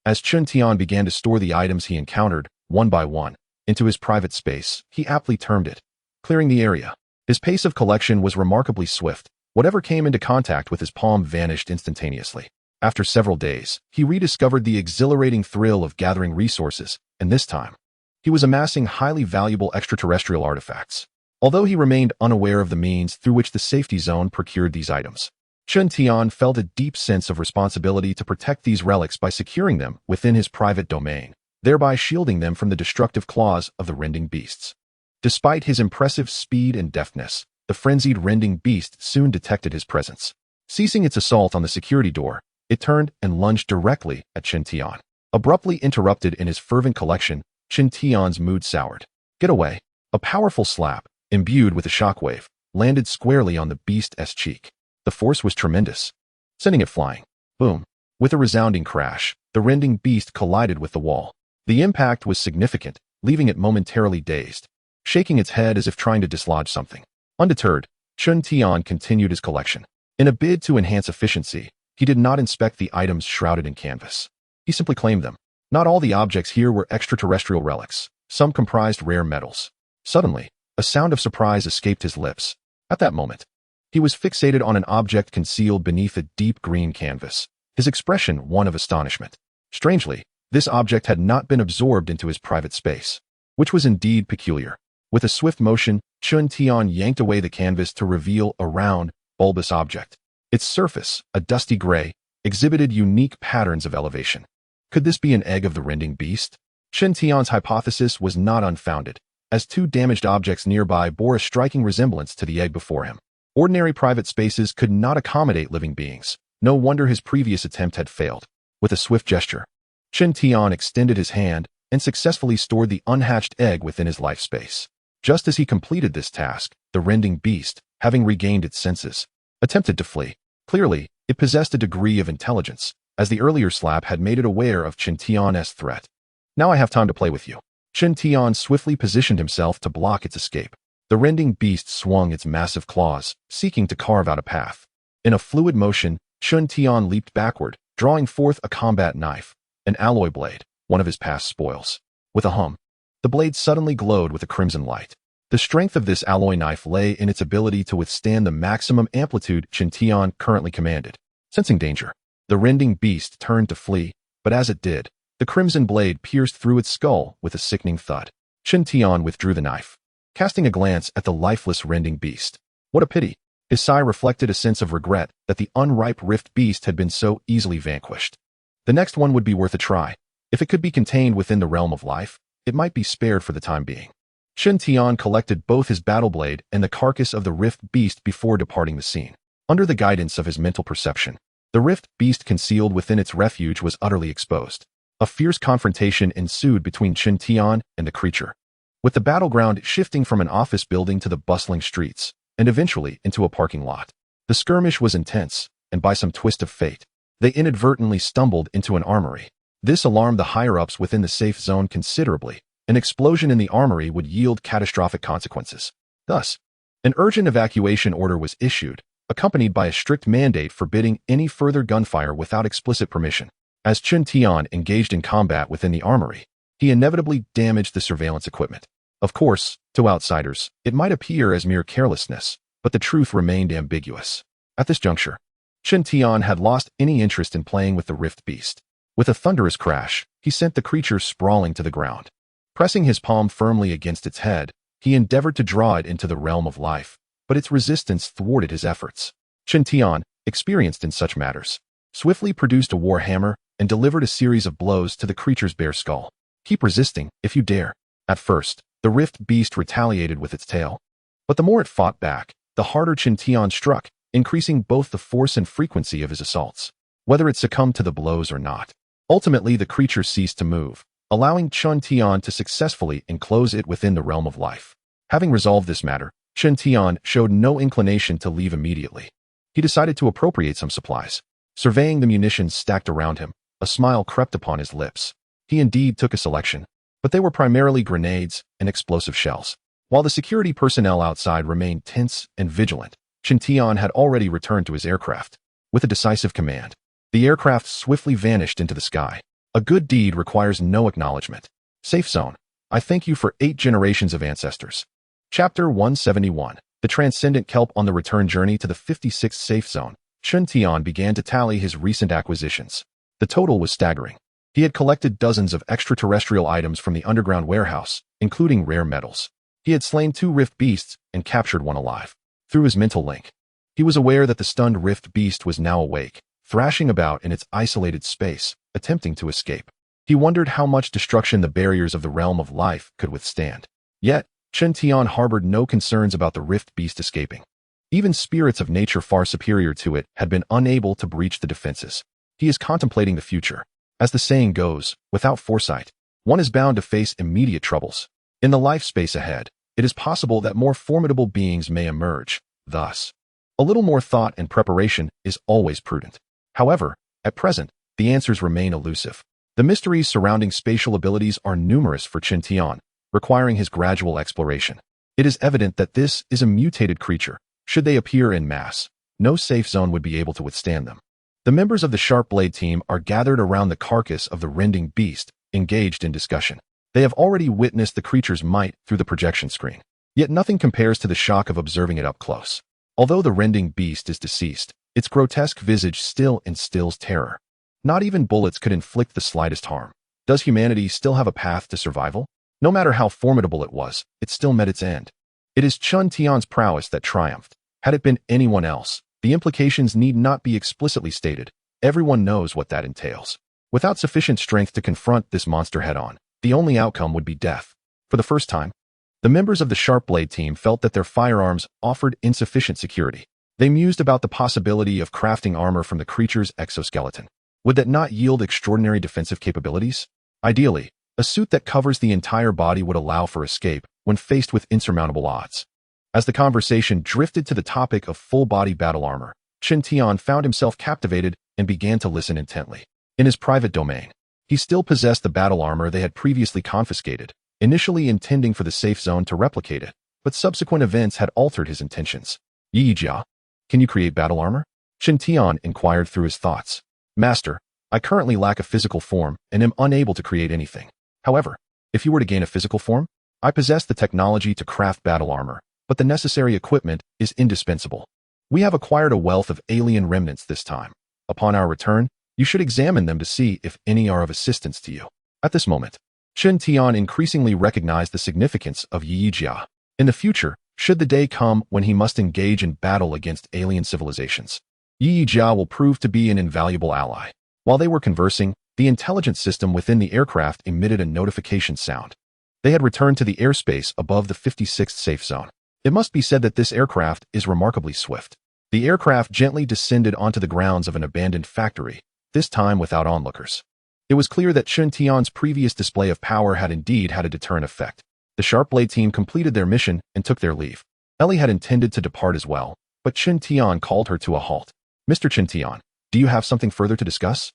As Chun Tian began to store the items he encountered, one by one, into his private space, he aptly termed it, clearing the area. His pace of collection was remarkably swift. Whatever came into contact with his palm vanished instantaneously. After several days, he rediscovered the exhilarating thrill of gathering resources, and this time, he was amassing highly valuable extraterrestrial artifacts. Although he remained unaware of the means through which the safety zone procured these items, Chun Tian felt a deep sense of responsibility to protect these relics by securing them within his private domain, thereby shielding them from the destructive claws of the rending beasts. Despite his impressive speed and deftness, the frenzied rending beast soon detected his presence. Ceasing its assault on the security door, it turned and lunged directly at Chun Tian. Abruptly interrupted in his fervent collection, Chun Tian's mood soured. Get away. A powerful slap, imbued with a shockwave, landed squarely on the beast's cheek. The force was tremendous, sending it flying. Boom. With a resounding crash, the rending beast collided with the wall. The impact was significant, leaving it momentarily dazed, shaking its head as if trying to dislodge something. Undeterred, Chun Tian continued his collection. In a bid to enhance efficiency, he did not inspect the items shrouded in canvas. He simply claimed them. Not all the objects here were extraterrestrial relics. Some comprised rare metals. Suddenly, a sound of surprise escaped his lips. At that moment, he was fixated on an object concealed beneath a deep green canvas, his expression one of astonishment. Strangely, this object had not been absorbed into his private space, which was indeed peculiar. With a swift motion, Chun Tian yanked away the canvas to reveal a round, bulbous object. Its surface, a dusty gray, exhibited unique patterns of elevation. Could this be an egg of the rending beast? Chun Tian's hypothesis was not unfounded, as two damaged objects nearby bore a striking resemblance to the egg before him. Ordinary private spaces could not accommodate living beings. No wonder his previous attempt had failed. With a swift gesture, Chun Tian extended his hand and successfully stored the unhatched egg within his life space. Just as he completed this task, the rending beast, having regained its senses, attempted to flee. Clearly, it possessed a degree of intelligence, as the earlier slap had made it aware of Chun Tian's threat. Now I have time to play with you. Chun Tian swiftly positioned himself to block its escape. The rending beast swung its massive claws, seeking to carve out a path. In a fluid motion, Chun Tian leaped backward, drawing forth a combat knife, an alloy blade, one of his past spoils. With a hum, the blade suddenly glowed with a crimson light. The strength of this alloy knife lay in its ability to withstand the maximum amplitude Chun Tian currently commanded. Sensing danger, the rending beast turned to flee, but as it did, the crimson blade pierced through its skull with a sickening thud. Chun Tian withdrew the knife, casting a glance at the lifeless rending beast. What a pity! His sigh reflected a sense of regret that the unripe rift beast had been so easily vanquished. The next one would be worth a try. If it could be contained within the realm of life, it might be spared for the time being. Chun Tian collected both his battle blade and the carcass of the rift beast before departing the scene. Under the guidance of his mental perception, the rift beast concealed within its refuge was utterly exposed. A fierce confrontation ensued between Chun Tian and the creature, with the battleground shifting from an office building to the bustling streets, and eventually into a parking lot. The skirmish was intense, and by some twist of fate, they inadvertently stumbled into an armory. This alarmed the higher-ups within the safe zone considerably. An explosion in the armory would yield catastrophic consequences. Thus, an urgent evacuation order was issued, accompanied by a strict mandate forbidding any further gunfire without explicit permission. As Chun Tian engaged in combat within the armory, he inevitably damaged the surveillance equipment. Of course, to outsiders, it might appear as mere carelessness, but the truth remained ambiguous. At this juncture, Chen Tian had lost any interest in playing with the Rift Beast. With a thunderous crash, he sent the creature sprawling to the ground. Pressing his palm firmly against its head, he endeavored to draw it into the realm of life, but its resistance thwarted his efforts. Chen Tian, experienced in such matters, swiftly produced a war hammer and delivered a series of blows to the creature's bare skull. Keep resisting, if you dare. At first, the Rift Beast retaliated with its tail. But the more it fought back, the harder Chen Tian struck, increasing both the force and frequency of his assaults. Whether it succumbed to the blows or not, ultimately the creature ceased to move, allowing Chen Tian to successfully enclose it within the realm of life. Having resolved this matter, Chen Tian showed no inclination to leave immediately. He decided to appropriate some supplies. Surveying the munitions stacked around him, a smile crept upon his lips. He indeed took a selection, but they were primarily grenades and explosive shells. While the security personnel outside remained tense and vigilant, Chen Tian had already returned to his aircraft. With a decisive command, the aircraft swiftly vanished into the sky. A good deed requires no acknowledgement. Safe zone. I thank you for 8 generations of ancestors. Chapter 171. The Transcendent Kelp. On the return journey to the 56th safe zone, Chen Tian began to tally his recent acquisitions. The total was staggering. He had collected dozens of extraterrestrial items from the underground warehouse, including rare metals. He had slain 2 Rift Beasts and captured one alive. Through his mental link, he was aware that the stunned Rift Beast was now awake, thrashing about in its isolated space, attempting to escape. He wondered how much destruction the barriers of the realm of life could withstand. Yet, Chen Tian harbored no concerns about the Rift Beast escaping. Even spirits of nature far superior to it had been unable to breach the defenses. He is contemplating the future. As the saying goes, without foresight, one is bound to face immediate troubles. In the life space ahead, it is possible that more formidable beings may emerge. Thus, a little more thought and preparation is always prudent. However, at present, the answers remain elusive. The mysteries surrounding spatial abilities are numerous for Chen Tian, requiring his gradual exploration. It is evident that this is a mutated creature. Should they appear en masse, no safe zone would be able to withstand them. The members of the Sharp Blade team are gathered around the carcass of the rending beast, engaged in discussion. They have already witnessed the creature's might through the projection screen. Yet nothing compares to the shock of observing it up close. Although the rending beast is deceased, its grotesque visage still instills terror. Not even bullets could inflict the slightest harm. Does humanity still have a path to survival? No matter how formidable it was, it still met its end. It is Chen Tian's prowess that triumphed. Had it been anyone else, the implications need not be explicitly stated. Everyone knows what that entails. Without sufficient strength to confront this monster head-on, the only outcome would be death. For the first time, the members of the Sharp Blade team felt that their firearms offered insufficient security. They mused about the possibility of crafting armor from the creature's exoskeleton. Would that not yield extraordinary defensive capabilities? Ideally, a suit that covers the entire body would allow for escape when faced with insurmountable odds. As the conversation drifted to the topic of full-body battle armor, Chen Tian found himself captivated and began to listen intently. In his private domain, he still possessed the battle armor they had previously confiscated, initially intending for the safe zone to replicate it, but subsequent events had altered his intentions. Yi Jia, can you create battle armor? Chen Tian inquired through his thoughts. Master, I currently lack a physical form and am unable to create anything. However, if you were to gain a physical form, I possess the technology to craft battle armor, but the necessary equipment is indispensable. We have acquired a wealth of alien remnants this time. Upon our return, you should examine them to see if any are of assistance to you. At this moment, Chen Tian increasingly recognized the significance of Yi Jia. In the future, should the day come when he must engage in battle against alien civilizations, Yi Jia will prove to be an invaluable ally. While they were conversing, the intelligence system within the aircraft emitted a notification sound. They had returned to the airspace above the 56th safe zone. It must be said that this aircraft is remarkably swift. The aircraft gently descended onto the grounds of an abandoned factory, this time without onlookers. It was clear that Chen Tian's previous display of power had indeed had a deterrent effect. The Sharp Blade team completed their mission and took their leave. Ellie had intended to depart as well, but Chen Tian called her to a halt. Mr. Chen Tian, do you have something further to discuss?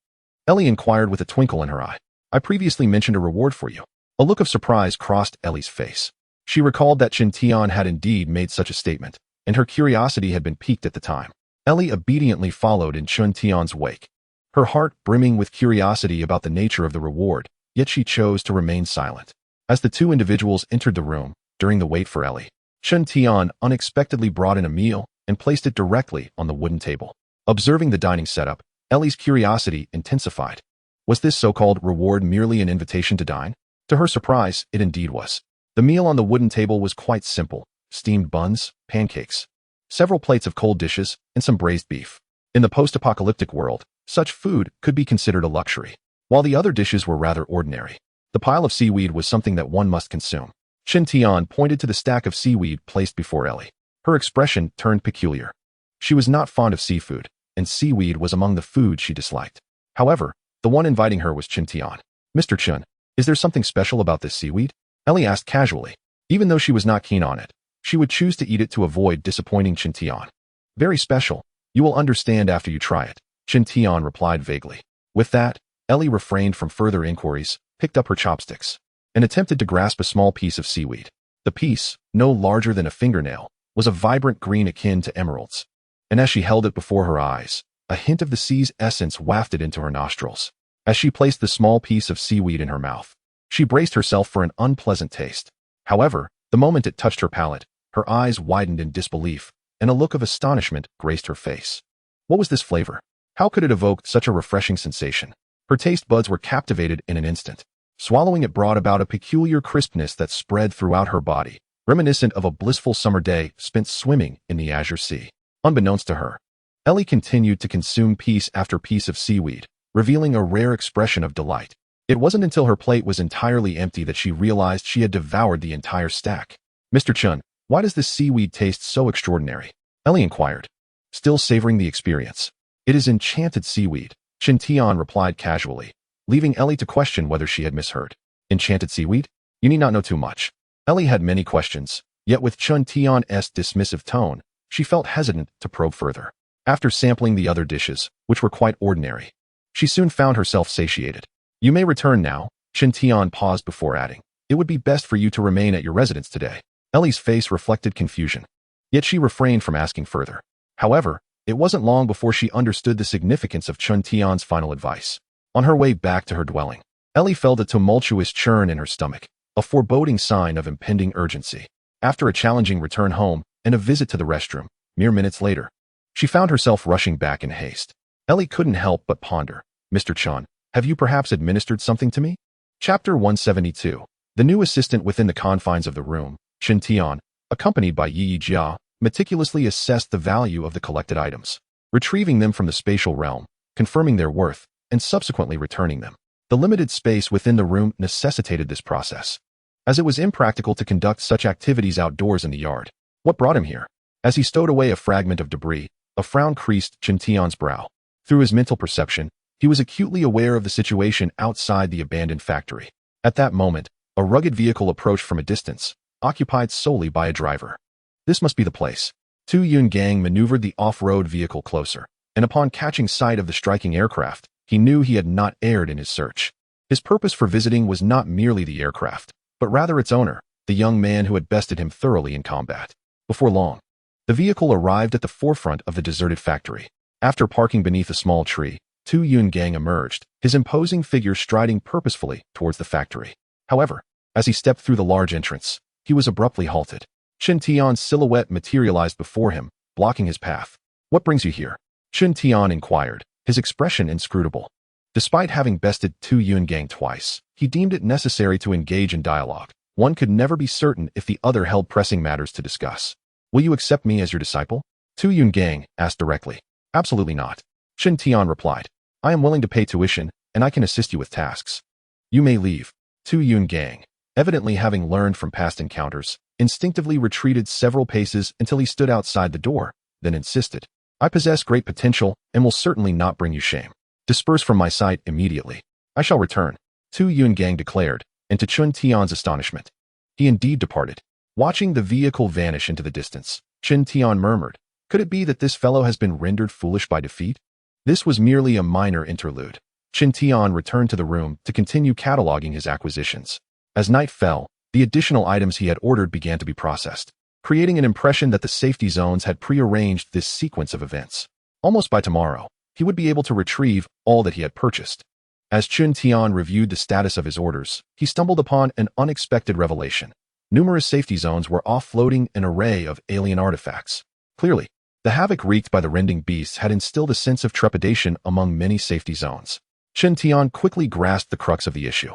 Ellie inquired with a twinkle in her eye. I previously mentioned a reward for you. A look of surprise crossed Ellie's face. She recalled that Chen Tian had indeed made such a statement, and her curiosity had been piqued at the time. Ellie obediently followed in Chen Tian's wake, her heart brimming with curiosity about the nature of the reward, yet she chose to remain silent. As the two individuals entered the room, during the wait for Ellie, Chen Tian unexpectedly brought in a meal, and placed it directly on the wooden table. Observing the dining setup, Ellie's curiosity intensified. Was this so-called reward merely an invitation to dine? To her surprise, it indeed was. The meal on the wooden table was quite simple: steamed buns, pancakes, several plates of cold dishes, and some braised beef. In the post-apocalyptic world, such food could be considered a luxury, while the other dishes were rather ordinary. The pile of seaweed was something that one must consume. Chen Tian pointed to the stack of seaweed placed before Ellie. Her expression turned peculiar. She was not fond of seafood, and seaweed was among the food she disliked. However, the one inviting her was Chen Tian. "Mr. Chen, is there something special about this seaweed?" Ellie asked casually. Even though she was not keen on it, she would choose to eat it to avoid disappointing Chen Tian. "Very special. You will understand after you try it," Chen Tian replied vaguely. With that, Ellie refrained from further inquiries, picked up her chopsticks, and attempted to grasp a small piece of seaweed. The piece, no larger than a fingernail, was a vibrant green akin to emeralds, and as she held it before her eyes, a hint of the sea's essence wafted into her nostrils. As she placed the small piece of seaweed in her mouth, she braced herself for an unpleasant taste. However, the moment it touched her palate, her eyes widened in disbelief, and a look of astonishment graced her face. What was this flavor? How could it evoke such a refreshing sensation? Her taste buds were captivated in an instant. Swallowing it brought about a peculiar crispness that spread throughout her body, reminiscent of a blissful summer day spent swimming in the azure sea. Unbeknownst to her, Ellie continued to consume piece after piece of seaweed, revealing a rare expression of delight. It wasn't until her plate was entirely empty that she realized she had devoured the entire stack. "Mr. Chun, why does this seaweed taste so extraordinary?" Ellie inquired, still savoring the experience. "It is enchanted seaweed," Chen Tian replied casually, leaving Ellie to question whether she had misheard. "Enchanted seaweed? You need not know too much." Ellie had many questions, yet with Chen Tian's dismissive tone, she felt hesitant to probe further. After sampling the other dishes, which were quite ordinary, she soon found herself satiated. "You may return now," Chen Tian paused before adding. "It would be best for you to remain at your residence today." Ellie's face reflected confusion, yet she refrained from asking further. However, it wasn't long before she understood the significance of Chen Tian's final advice. On her way back to her dwelling, Ellie felt a tumultuous churn in her stomach, a foreboding sign of impending urgency. After a challenging return home and a visit to the restroom, mere minutes later, she found herself rushing back in haste. Ellie couldn't help but ponder. "Mr. Chun, have you perhaps administered something to me?" Chapter 172. The new assistant within the confines of the room, Chen Tian, accompanied by Yi Jia, meticulously assessed the value of the collected items, retrieving them from the spatial realm, confirming their worth, and subsequently returning them. The limited space within the room necessitated this process, as it was impractical to conduct such activities outdoors in the yard. What brought him here? As he stowed away a fragment of debris, a frown creased Chen Tian's brow. Through his mental perception, he was acutely aware of the situation outside the abandoned factory. At that moment, a rugged vehicle approached from a distance, occupied solely by a driver. This must be the place. Tu Yun-gang maneuvered the off-road vehicle closer, and upon catching sight of the striking aircraft, he knew he had not erred in his search. His purpose for visiting was not merely the aircraft, but rather its owner, the young man who had bested him thoroughly in combat. Before long, the vehicle arrived at the forefront of the deserted factory. After parking beneath a small tree, Tu Yun-gang emerged, his imposing figure striding purposefully towards the factory. However, as he stepped through the large entrance, he was abruptly halted. Chen Tian's silhouette materialized before him, blocking his path. "What brings you here?" Chen Tian inquired, his expression inscrutable. Despite having bested Tu Yun-gang twice, he deemed it necessary to engage in dialogue. One could never be certain if the other held pressing matters to discuss. "Will you accept me as your disciple?" Tu Yun-gang asked directly. "Absolutely not," Chen Tian replied. "I am willing to pay tuition, and I can assist you with tasks." "You may leave." Tu Yun-gang, evidently having learned from past encounters, instinctively retreated several paces until he stood outside the door, then insisted. "I possess great potential and will certainly not bring you shame. Disperse from my sight immediately." "I shall return," Tu Yun-gang declared, and to Chen Tian's astonishment, he indeed departed. Watching the vehicle vanish into the distance, Chen Tian murmured, "Could it be that this fellow has been rendered foolish by defeat?" This was merely a minor interlude. Chen Tian returned to the room to continue cataloging his acquisitions. As night fell, the additional items he had ordered began to be processed, creating an impression that the safety zones had prearranged this sequence of events. Almost by tomorrow, he would be able to retrieve all that he had purchased. As Chen Tian reviewed the status of his orders, he stumbled upon an unexpected revelation. Numerous safety zones were offloading an array of alien artifacts. Clearly, The havoc wreaked by the rending beasts had instilled a sense of trepidation among many safety zones. Chen Tian quickly grasped the crux of the issue.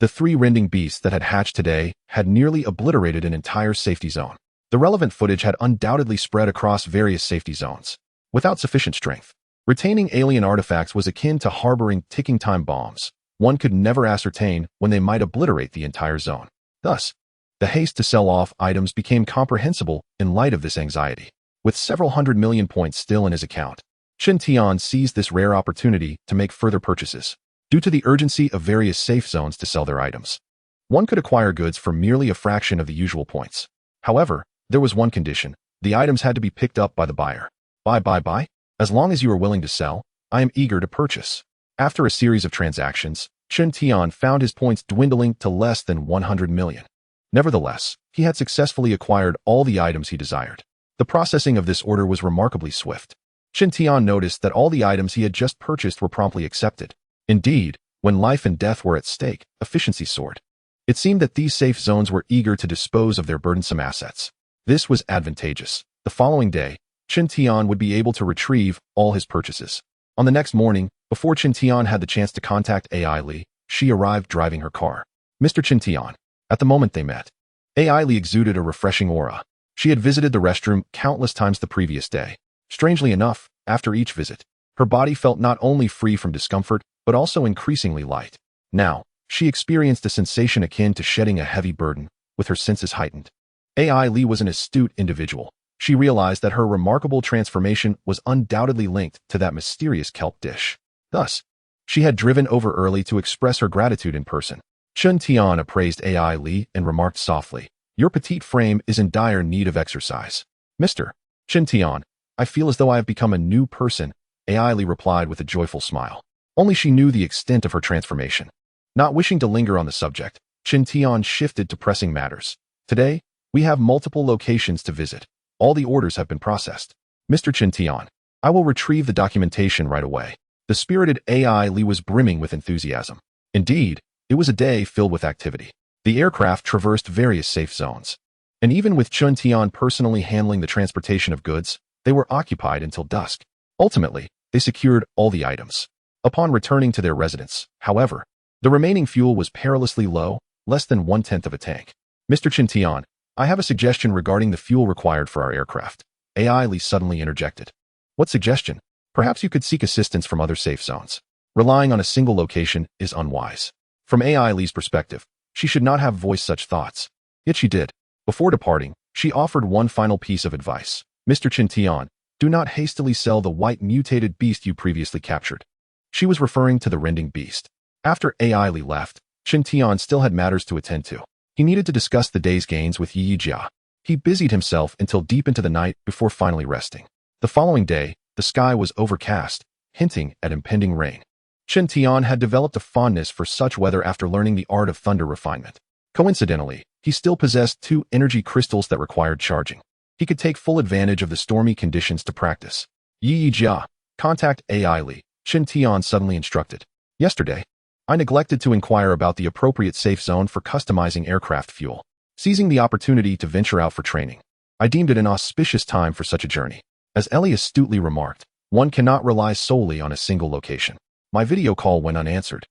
The 3 rending beasts that had hatched today had nearly obliterated an entire safety zone. The relevant footage had undoubtedly spread across various safety zones. Without sufficient strength, retaining alien artifacts was akin to harboring ticking time bombs. One could never ascertain when they might obliterate the entire zone. Thus, the haste to sell off items became comprehensible in light of this anxiety. With several 100 million points still in his account, Chen Tian seized this rare opportunity to make further purchases. Due to the urgency of various safe zones to sell their items, one could acquire goods for merely a fraction of the usual points. However, there was one condition: the items had to be picked up by the buyer. Buy. As long as you are willing to sell, I am eager to purchase. After a series of transactions, Chen Tian found his points dwindling to less than 100 million. Nevertheless, he had successfully acquired all the items he desired. The processing of this order was remarkably swift. Chen Tian noticed that all the items he had just purchased were promptly accepted. Indeed, when life and death were at stake, efficiency soared. It seemed that these safe zones were eager to dispose of their burdensome assets. This was advantageous. The following day, Chen Tian would be able to retrieve all his purchases. On the next morning, before Chen Tian had the chance to contact AI Li, she arrived driving her car. Mr. Chen Tian. At the moment they met, AI Li exuded a refreshing aura. She had visited the restroom countless times the previous day. Strangely enough, after each visit, her body felt not only free from discomfort, but also increasingly light. Now, she experienced a sensation akin to shedding a heavy burden, with her senses heightened. AI Li was an astute individual. She realized that her remarkable transformation was undoubtedly linked to that mysterious kelp dish. Thus, she had driven over early to express her gratitude in person. Chen Tian appraised AI Li and remarked softly, "Your petite frame is in dire need of exercise." "Mr. Chen Tian, I feel as though I have become a new person," AI Li replied with a joyful smile. Only she knew the extent of her transformation. Not wishing to linger on the subject, Chen Tian shifted to pressing matters. "Today, we have multiple locations to visit. All the orders have been processed. Mr. Chen Tian, I will retrieve the documentation right away." The spirited AI Li was brimming with enthusiasm. Indeed, it was a day filled with activity. The aircraft traversed various safe zones. And even with Chen Tian personally handling the transportation of goods, they were occupied until dusk. Ultimately, they secured all the items. Upon returning to their residence, however, the remaining fuel was perilously low, less than 1/10 of a tank. "Mr. Chen Tian, I have a suggestion regarding the fuel required for our aircraft," AI Li suddenly interjected. "What suggestion?" "Perhaps you could seek assistance from other safe zones. Relying on a single location is unwise." From AI Li's perspective, she should not have voiced such thoughts. Yet she did. Before departing, she offered one final piece of advice. "Mr. Chen Tian, do not hastily sell the white mutated beast you previously captured." She was referring to the rending beast. After AI Li left, Chen Tian still had matters to attend to. He needed to discuss the day's gains with Yi Jia. He busied himself until deep into the night before finally resting. The following day, the sky was overcast, hinting at impending rain. Chen Tian had developed a fondness for such weather after learning the art of thunder refinement. Coincidentally, he still possessed 2 energy crystals that required charging. He could take full advantage of the stormy conditions to practice. "Yi Jia, contact AI Li," Chen Tian suddenly instructed. "Yesterday, I neglected to inquire about the appropriate safe zone for customizing aircraft fuel. Seizing the opportunity to venture out for training, I deemed it an auspicious time for such a journey. As Ellie astutely remarked, one cannot rely solely on a single location. My video call went unanswered.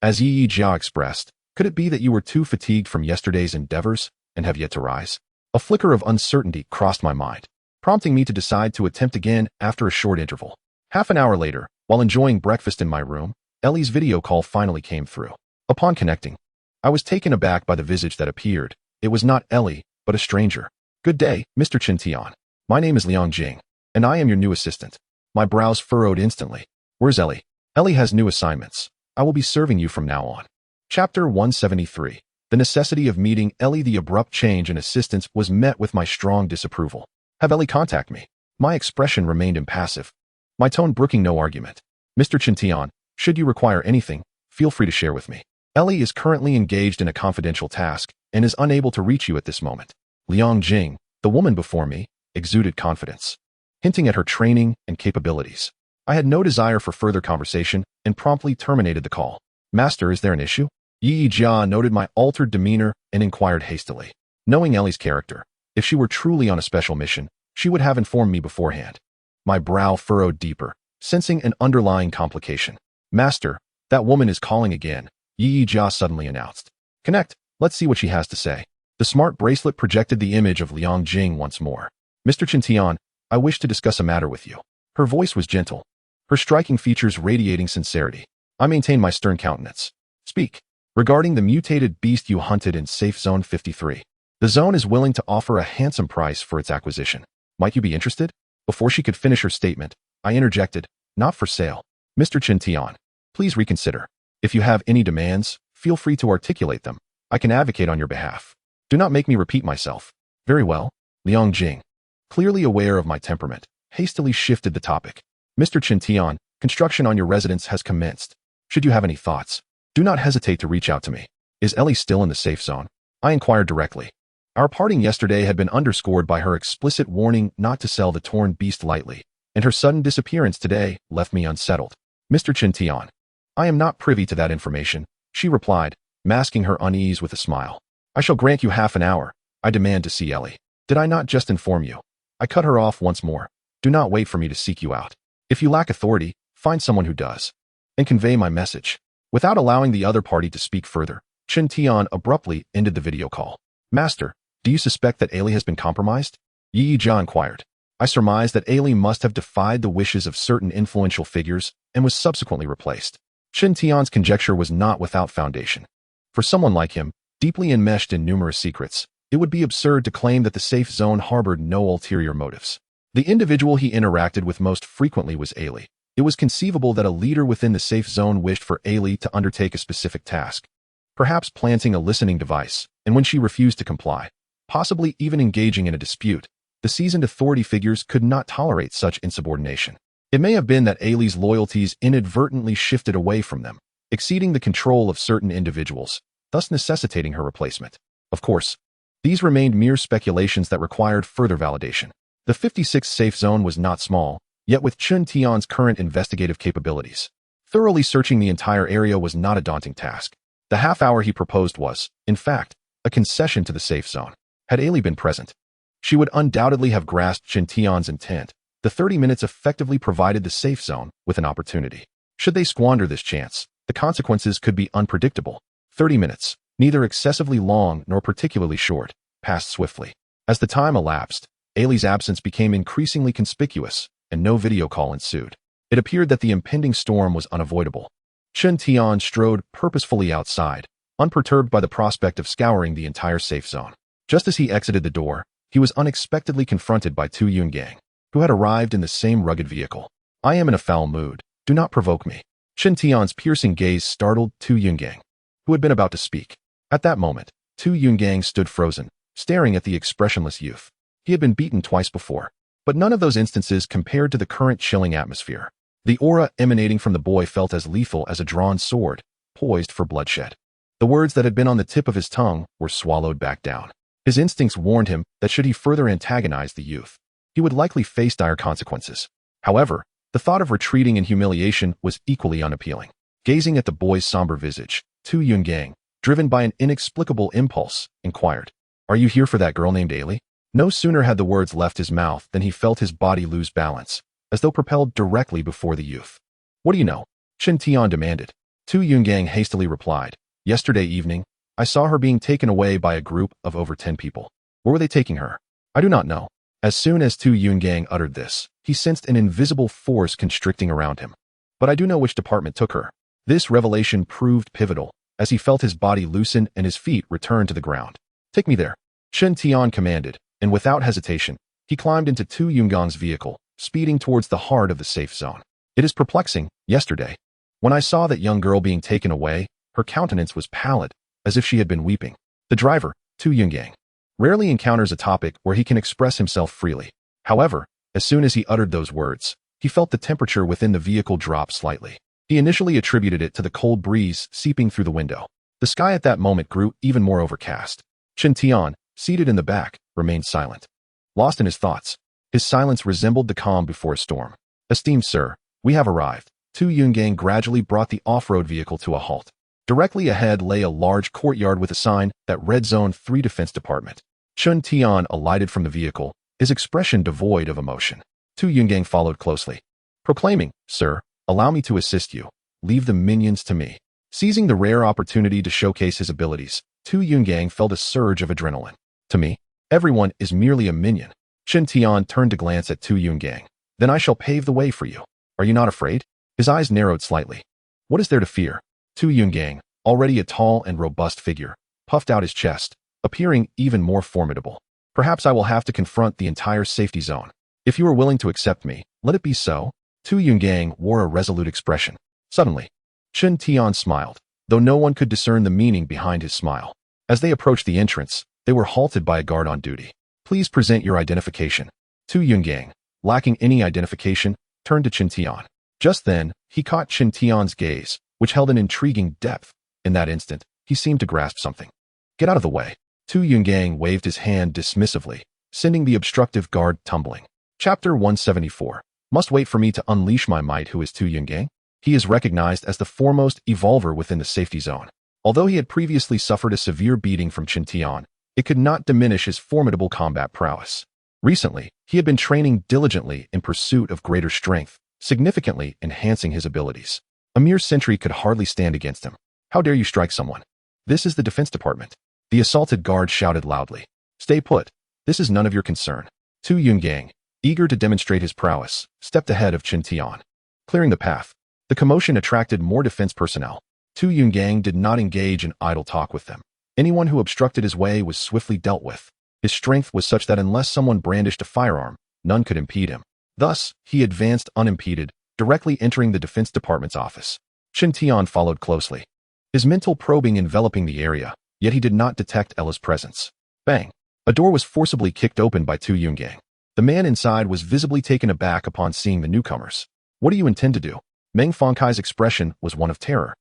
As Yi Jia expressed, could it be that you were too fatigued from yesterday's endeavors and have yet to rise?" A flicker of uncertainty crossed my mind, prompting me to decide to attempt again after a short interval. Half an hour later, while enjoying breakfast in my room, Ellie's video call finally came through. Upon connecting, I was taken aback by the visage that appeared. It was not Ellie, but a stranger. "Good day, Mr. Chen Tian. My name is Liang Jing, and I am your new assistant." My brows furrowed instantly. "Where's Ellie?" "Ellie has new assignments. I will be serving you from now on." Chapter 173. The necessity of meeting Ellie. The abrupt change in assistance was met with my strong disapproval. "Have Ellie contact me." My expression remained impassive, my tone brooking no argument. "Mr. Chen Tian, should you require anything, feel free to share with me. Ellie is currently engaged in a confidential task and is unable to reach you at this moment." Liang Jing, the woman before me, exuded confidence, hinting at her training and capabilities. I had no desire for further conversation and promptly terminated the call. "Master, is there an issue?" Yi Jia noted my altered demeanor and inquired hastily. Knowing Ellie's character, if she were truly on a special mission, she would have informed me beforehand. My brow furrowed deeper, sensing an underlying complication. Master, that woman is calling again, Yi Jia suddenly announced. Connect, let's see what she has to say. The smart bracelet projected the image of Liang Jing once more. Mr. Chen Tian, I wish to discuss a matter with you. Her voice was gentle, her striking features radiating sincerity. I maintained my stern countenance. Speak. Regarding the mutated beast you hunted in Safe Zone 53. The zone is willing to offer a handsome price for its acquisition. Might you be interested? Before she could finish her statement, I interjected, not for sale. Mr. Chen Tian, please reconsider. If you have any demands, feel free to articulate them. I can advocate on your behalf. Do not make me repeat myself. Very well. Liang Jing, clearly aware of my temperament, hastily shifted the topic. Mr. Chen Tian, construction on your residence has commenced. Should you have any thoughts, do not hesitate to reach out to me. Is Ellie still in the safe zone? I inquired directly. Our parting yesterday had been underscored by her explicit warning not to sell the torn beast lightly, and her sudden disappearance today left me unsettled. Mr. Chen Tian, I am not privy to that information, she replied, masking her unease with a smile. I shall grant you half an hour. I demand to see Ellie. Did I not just inform you? I cut her off once more. Do not wait for me to seek you out. If you lack authority, find someone who does, and convey my message. Without allowing the other party to speak further, Chen Tian abruptly ended the video call. Master, do you suspect that Ailey has been compromised? Yi Jia inquired. I surmised that Ailey must have defied the wishes of certain influential figures and was subsequently replaced. Chen Tian's conjecture was not without foundation. For someone like him, deeply enmeshed in numerous secrets, it would be absurd to claim that the safe zone harbored no ulterior motives. The individual he interacted with most frequently was Ailey. It was conceivable that a leader within the safe zone wished for Ailey to undertake a specific task, perhaps planting a listening device, and when she refused to comply, possibly even engaging in a dispute, the seasoned authority figures could not tolerate such insubordination. It may have been that Ailey's loyalties inadvertently shifted away from them, exceeding the control of certain individuals, thus necessitating her replacement. Of course, these remained mere speculations that required further validation. The 56th safe zone was not small, yet with Chen Tian's current investigative capabilities, thoroughly searching the entire area was not a daunting task. The half hour he proposed was, in fact, a concession to the safe zone. Had Ailey been present, she would undoubtedly have grasped Chen Tian's intent. The 30 minutes effectively provided the safe zone with an opportunity. Should they squander this chance, the consequences could be unpredictable. 30 minutes, neither excessively long nor particularly short, passed swiftly. As the time elapsed, Ailey's absence became increasingly conspicuous, and no video call ensued. It appeared that the impending storm was unavoidable. Chen Tian strode purposefully outside, unperturbed by the prospect of scouring the entire safe zone. Just as he exited the door, he was unexpectedly confronted by Tu Yungang, who had arrived in the same rugged vehicle. I am in a foul mood. Do not provoke me. Chen Tian's piercing gaze startled Tu Yungang, who had been about to speak. At that moment, Tu Yungang stood frozen, staring at the expressionless youth. He had been beaten twice before, but none of those instances compared to the current chilling atmosphere. The aura emanating from the boy felt as lethal as a drawn sword, poised for bloodshed. The words that had been on the tip of his tongue were swallowed back down. His instincts warned him that should he further antagonize the youth, he would likely face dire consequences. However, the thought of retreating in humiliation was equally unappealing. Gazing at the boy's somber visage, Tu Yungang, driven by an inexplicable impulse, inquired, "Are you here for that girl named Ailey?" No sooner had the words left his mouth than he felt his body lose balance, as though propelled directly before the youth. "What do you know?" Chen Tian demanded. Tu Yungang hastily replied, "Yesterday evening, I saw her being taken away by a group of over 10 people. Where were they taking her? I do not know." As soon as Tu Yungang uttered this, he sensed an invisible force constricting around him. "But I do know which department took her." This revelation proved pivotal, as he felt his body loosen and his feet return to the ground. "Take me there," Chen Tian commanded, and without hesitation, he climbed into Tu Yunggang's vehicle, speeding towards the heart of the safe zone. It is perplexing. Yesterday, when I saw that young girl being taken away, her countenance was pallid, as if she had been weeping. The driver, Tu Yungang, rarely encounters a topic where he can express himself freely. However, as soon as he uttered those words, he felt the temperature within the vehicle drop slightly. He initially attributed it to the cold breeze seeping through the window. The sky at that moment grew even more overcast. Chen Tian, seated in the back, remained silent, lost in his thoughts. His silence resembled the calm before a storm. "Esteemed sir, we have arrived." Tu Yungang gradually brought the off-road vehicle to a halt. Directly ahead lay a large courtyard with a sign that read Zone 3 Defense Department. Chen Tian alighted from the vehicle, his expression devoid of emotion. Tu Yungang followed closely, proclaiming, "Sir, allow me to assist you. Leave the minions to me." Seizing the rare opportunity to showcase his abilities, Tu Yungang felt a surge of adrenaline. "To me, everyone is merely a minion." Chen Tian turned to glance at Tu Yungang. "Then I shall pave the way for you. Are you not afraid?" His eyes narrowed slightly. "What is there to fear?" Tu Yungang, already a tall and robust figure, puffed out his chest, appearing even more formidable. "Perhaps I will have to confront the entire safety zone. If you are willing to accept me, let it be so." Tu Yungang wore a resolute expression. Suddenly, Chen Tian smiled, though no one could discern the meaning behind his smile. As they approached the entrance, they were halted by a guard on duty. "Please present your identification." Tu Yungang, lacking any identification, turned to Chen Tian. Just then, he caught Chen Tian's gaze, which held an intriguing depth. In that instant, he seemed to grasp something. "Get out of the way." Tu Yungang waved his hand dismissively, sending the obstructive guard tumbling. Chapter 174. Must wait for me to unleash my might. Who is Tu Yungang? He is recognized as the foremost evolver within the safety zone. Although he had previously suffered a severe beating from Chen Tian, it could not diminish his formidable combat prowess. Recently, he had been training diligently in pursuit of greater strength, significantly enhancing his abilities. A mere sentry could hardly stand against him. "How dare you strike someone? This is the Defense Department." The assaulted guard shouted loudly. "Stay put. This is none of your concern." Tu Yungang, eager to demonstrate his prowess, stepped ahead of Chen Tian, clearing the path. The commotion attracted more defense personnel. Tu Yungang did not engage in idle talk with them. Anyone who obstructed his way was swiftly dealt with. His strength was such that unless someone brandished a firearm, none could impede him. Thus, he advanced unimpeded, directly entering the Defense Department's office. Chen Tian followed closely, his mental probing enveloping the area, yet he did not detect Ella's presence. Bang! A door was forcibly kicked open by Tu Yungang. The man inside was visibly taken aback upon seeing the newcomers. "What do you intend to do?" Meng Fengkai's expression was one of terror.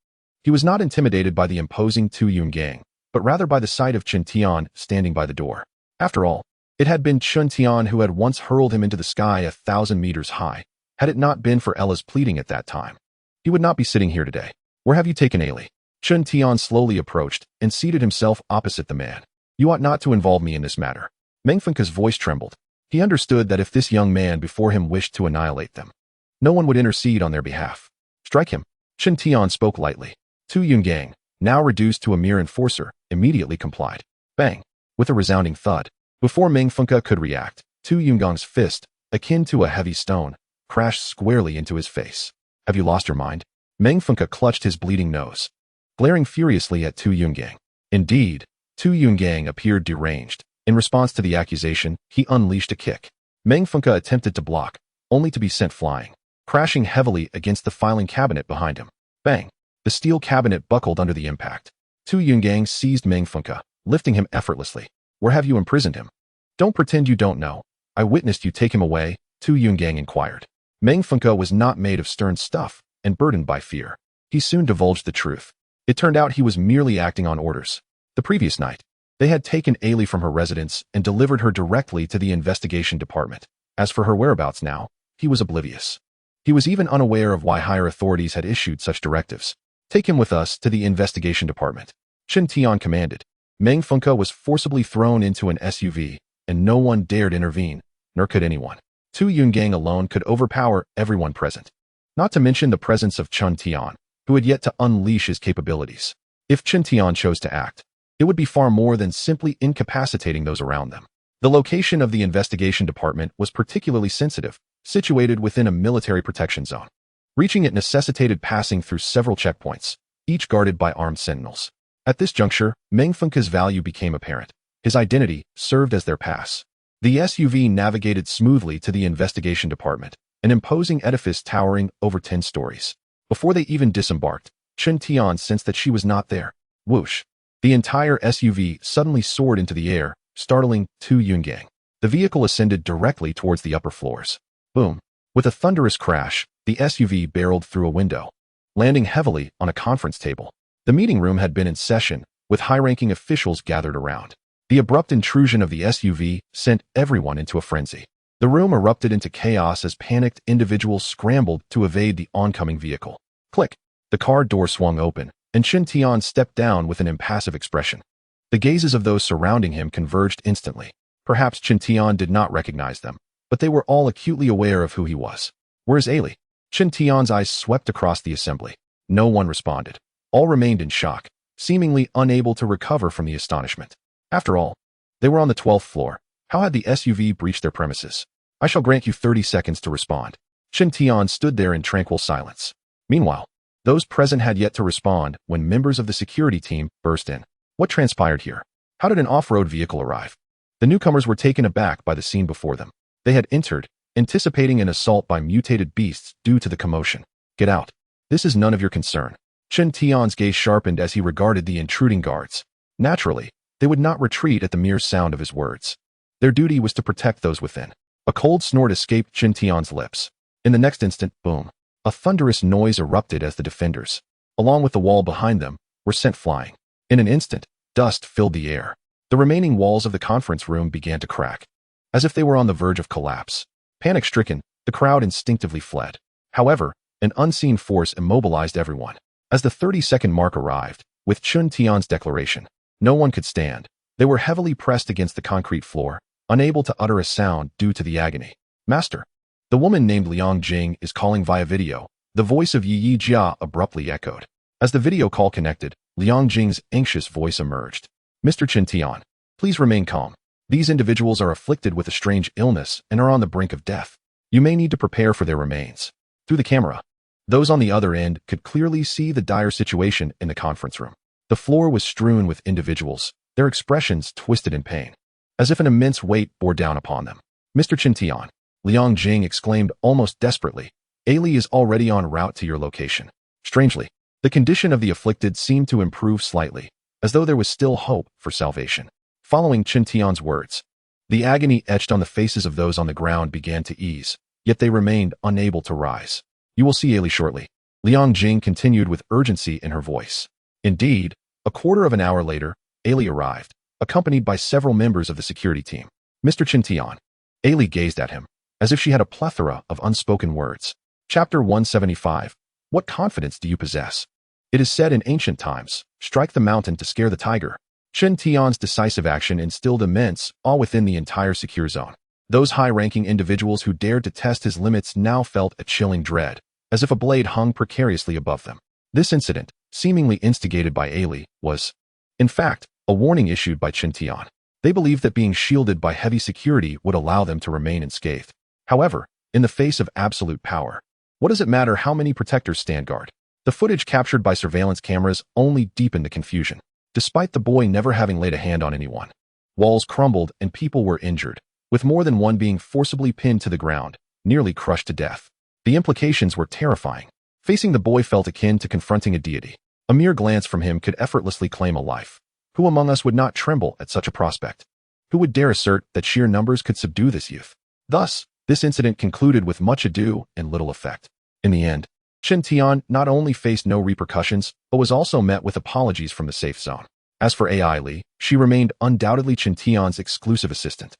He was not intimidated by the imposing Tu Yungang, but rather by the sight of Chen Tian standing by the door. After all, it had been Chen Tian who had once hurled him into the sky 1,000 meters high. Had it not been for Ella's pleading at that time, he would not be sitting here today. "Where have you taken Ailey?" Chen Tian slowly approached and seated himself opposite the man. "You ought not to involve me in this matter." Meng Fengkai's voice trembled. He understood that if this young man before him wished to annihilate them, no one would intercede on their behalf. "Strike him." Chen Tian spoke lightly. Tu Yungang, now reduced to a mere enforcer, immediately complied. Bang! With a resounding thud. Before Meng Fengkai could react, Tu Yunggang's fist, akin to a heavy stone, crashed squarely into his face. "Have you lost your mind?" Meng Fengkai clutched his bleeding nose, glaring furiously at Tu Yungang. Indeed, Tu Yungang appeared deranged. In response to the accusation, he unleashed a kick. Meng Fengkai attempted to block, only to be sent flying, crashing heavily against the filing cabinet behind him. Bang! The steel cabinet buckled under the impact. Tu Yungang seized Meng Fengkai, lifting him effortlessly. "Where have you imprisoned him?" "Don't pretend you don't know. I witnessed you take him away," Tu Yungang inquired. Meng Fengkai was not made of stern stuff and burdened by fear. He soon divulged the truth. It turned out he was merely acting on orders. The previous night, they had taken Ailey from her residence and delivered her directly to the investigation department. As for her whereabouts now, he was oblivious. He was even unaware of why higher authorities had issued such directives. "Take him with us to the investigation department," Chen Tian commanded. Meng Fengkai was forcibly thrown into an SUV, and no one dared intervene, nor could anyone. Tu Yungang alone could overpower everyone present, not to mention the presence of Chen Tian, who had yet to unleash his capabilities. If Chen Tian chose to act, it would be far more than simply incapacitating those around them. The location of the investigation department was particularly sensitive, situated within a military protection zone. Reaching it necessitated passing through several checkpoints, each guarded by armed sentinels. At this juncture, Meng Fengkai's value became apparent. His identity served as their pass. The SUV navigated smoothly to the investigation department, an imposing edifice towering over 10 stories. Before they even disembarked, Chen Tian sensed that she was not there. Whoosh! The entire SUV suddenly soared into the air, startling Tu Yungang. The vehicle ascended directly towards the upper floors. Boom! With a thunderous crash, the SUV barreled through a window, landing heavily on a conference table. The meeting room had been in session, with high-ranking officials gathered around. The abrupt intrusion of the SUV sent everyone into a frenzy. The room erupted into chaos as panicked individuals scrambled to evade the oncoming vehicle. Click! The car door swung open, and Chen Tian stepped down with an impassive expression. The gazes of those surrounding him converged instantly. Perhaps Chen Tian did not recognize them, but they were all acutely aware of who he was. "Where's Ailey?" Chen Tian's eyes swept across the assembly. No one responded. All remained in shock, seemingly unable to recover from the astonishment. After all, they were on the 12th floor. How had the SUV breached their premises? "I shall grant you 30 seconds to respond." Chen Tian stood there in tranquil silence. Meanwhile, those present had yet to respond when members of the security team burst in. What transpired here? How did an off-road vehicle arrive? The newcomers were taken aback by the scene before them. They had entered, anticipating an assault by mutated beasts due to the commotion. "Get out. This is none of your concern." Chen Tian's gaze sharpened as he regarded the intruding guards. Naturally, they would not retreat at the mere sound of his words. Their duty was to protect those within. A cold snort escaped Chen Tian's lips. In the next instant, boom. A thunderous noise erupted as the defenders, along with the wall behind them, were sent flying. In an instant, dust filled the air. The remaining walls of the conference room began to crack, as if they were on the verge of collapse. Panic-stricken, the crowd instinctively fled. However, an unseen force immobilized everyone. As the 30-second mark arrived, with Chen Tian's declaration, no one could stand. They were heavily pressed against the concrete floor, unable to utter a sound due to the agony. "Master, the woman named Liang Jing is calling via video," the voice of Yi Jia abruptly echoed. As the video call connected, Liang Jing's anxious voice emerged. "Mr. Chen Tian, please remain calm. These individuals are afflicted with a strange illness and are on the brink of death. You may need to prepare for their remains." Through the camera, those on the other end could clearly see the dire situation in the conference room. The floor was strewn with individuals, their expressions twisted in pain, as if an immense weight bore down upon them. "Mr. Chen Tian," Liang Jing exclaimed almost desperately, "Ailey is already en route to your location." Strangely, the condition of the afflicted seemed to improve slightly, as though there was still hope for salvation. Following Chen Tian's words, the agony etched on the faces of those on the ground began to ease, yet they remained unable to rise. "You will see Ailey shortly," Liang Jing continued with urgency in her voice. Indeed, a quarter of an hour later, Ailey arrived, accompanied by several members of the security team. "Mr. Chen Tian." Ailey gazed at him, as if she had a plethora of unspoken words. Chapter 175. What confidence do you possess? It is said in ancient times, strike the mountain to scare the tiger. Chen Tian's decisive action instilled immense awe within the entire secure zone. Those high-ranking individuals who dared to test his limits now felt a chilling dread, as if a blade hung precariously above them. This incident, seemingly instigated by Ailey, was, in fact, a warning issued by Chen Tian. They believed that being shielded by heavy security would allow them to remain unscathed. However, in the face of absolute power, what does it matter how many protectors stand guard? The footage captured by surveillance cameras only deepened the confusion, despite the boy never having laid a hand on anyone. Walls crumbled and people were injured, with more than one being forcibly pinned to the ground, nearly crushed to death. The implications were terrifying. Facing the boy felt akin to confronting a deity. A mere glance from him could effortlessly claim a life. Who among us would not tremble at such a prospect? Who would dare assert that sheer numbers could subdue this youth? Thus, this incident concluded with much ado and little effect. In the end, Chen Tian not only faced no repercussions, but was also met with apologies from the safe zone. As for Ailey, she remained undoubtedly Chen Tian's exclusive assistant.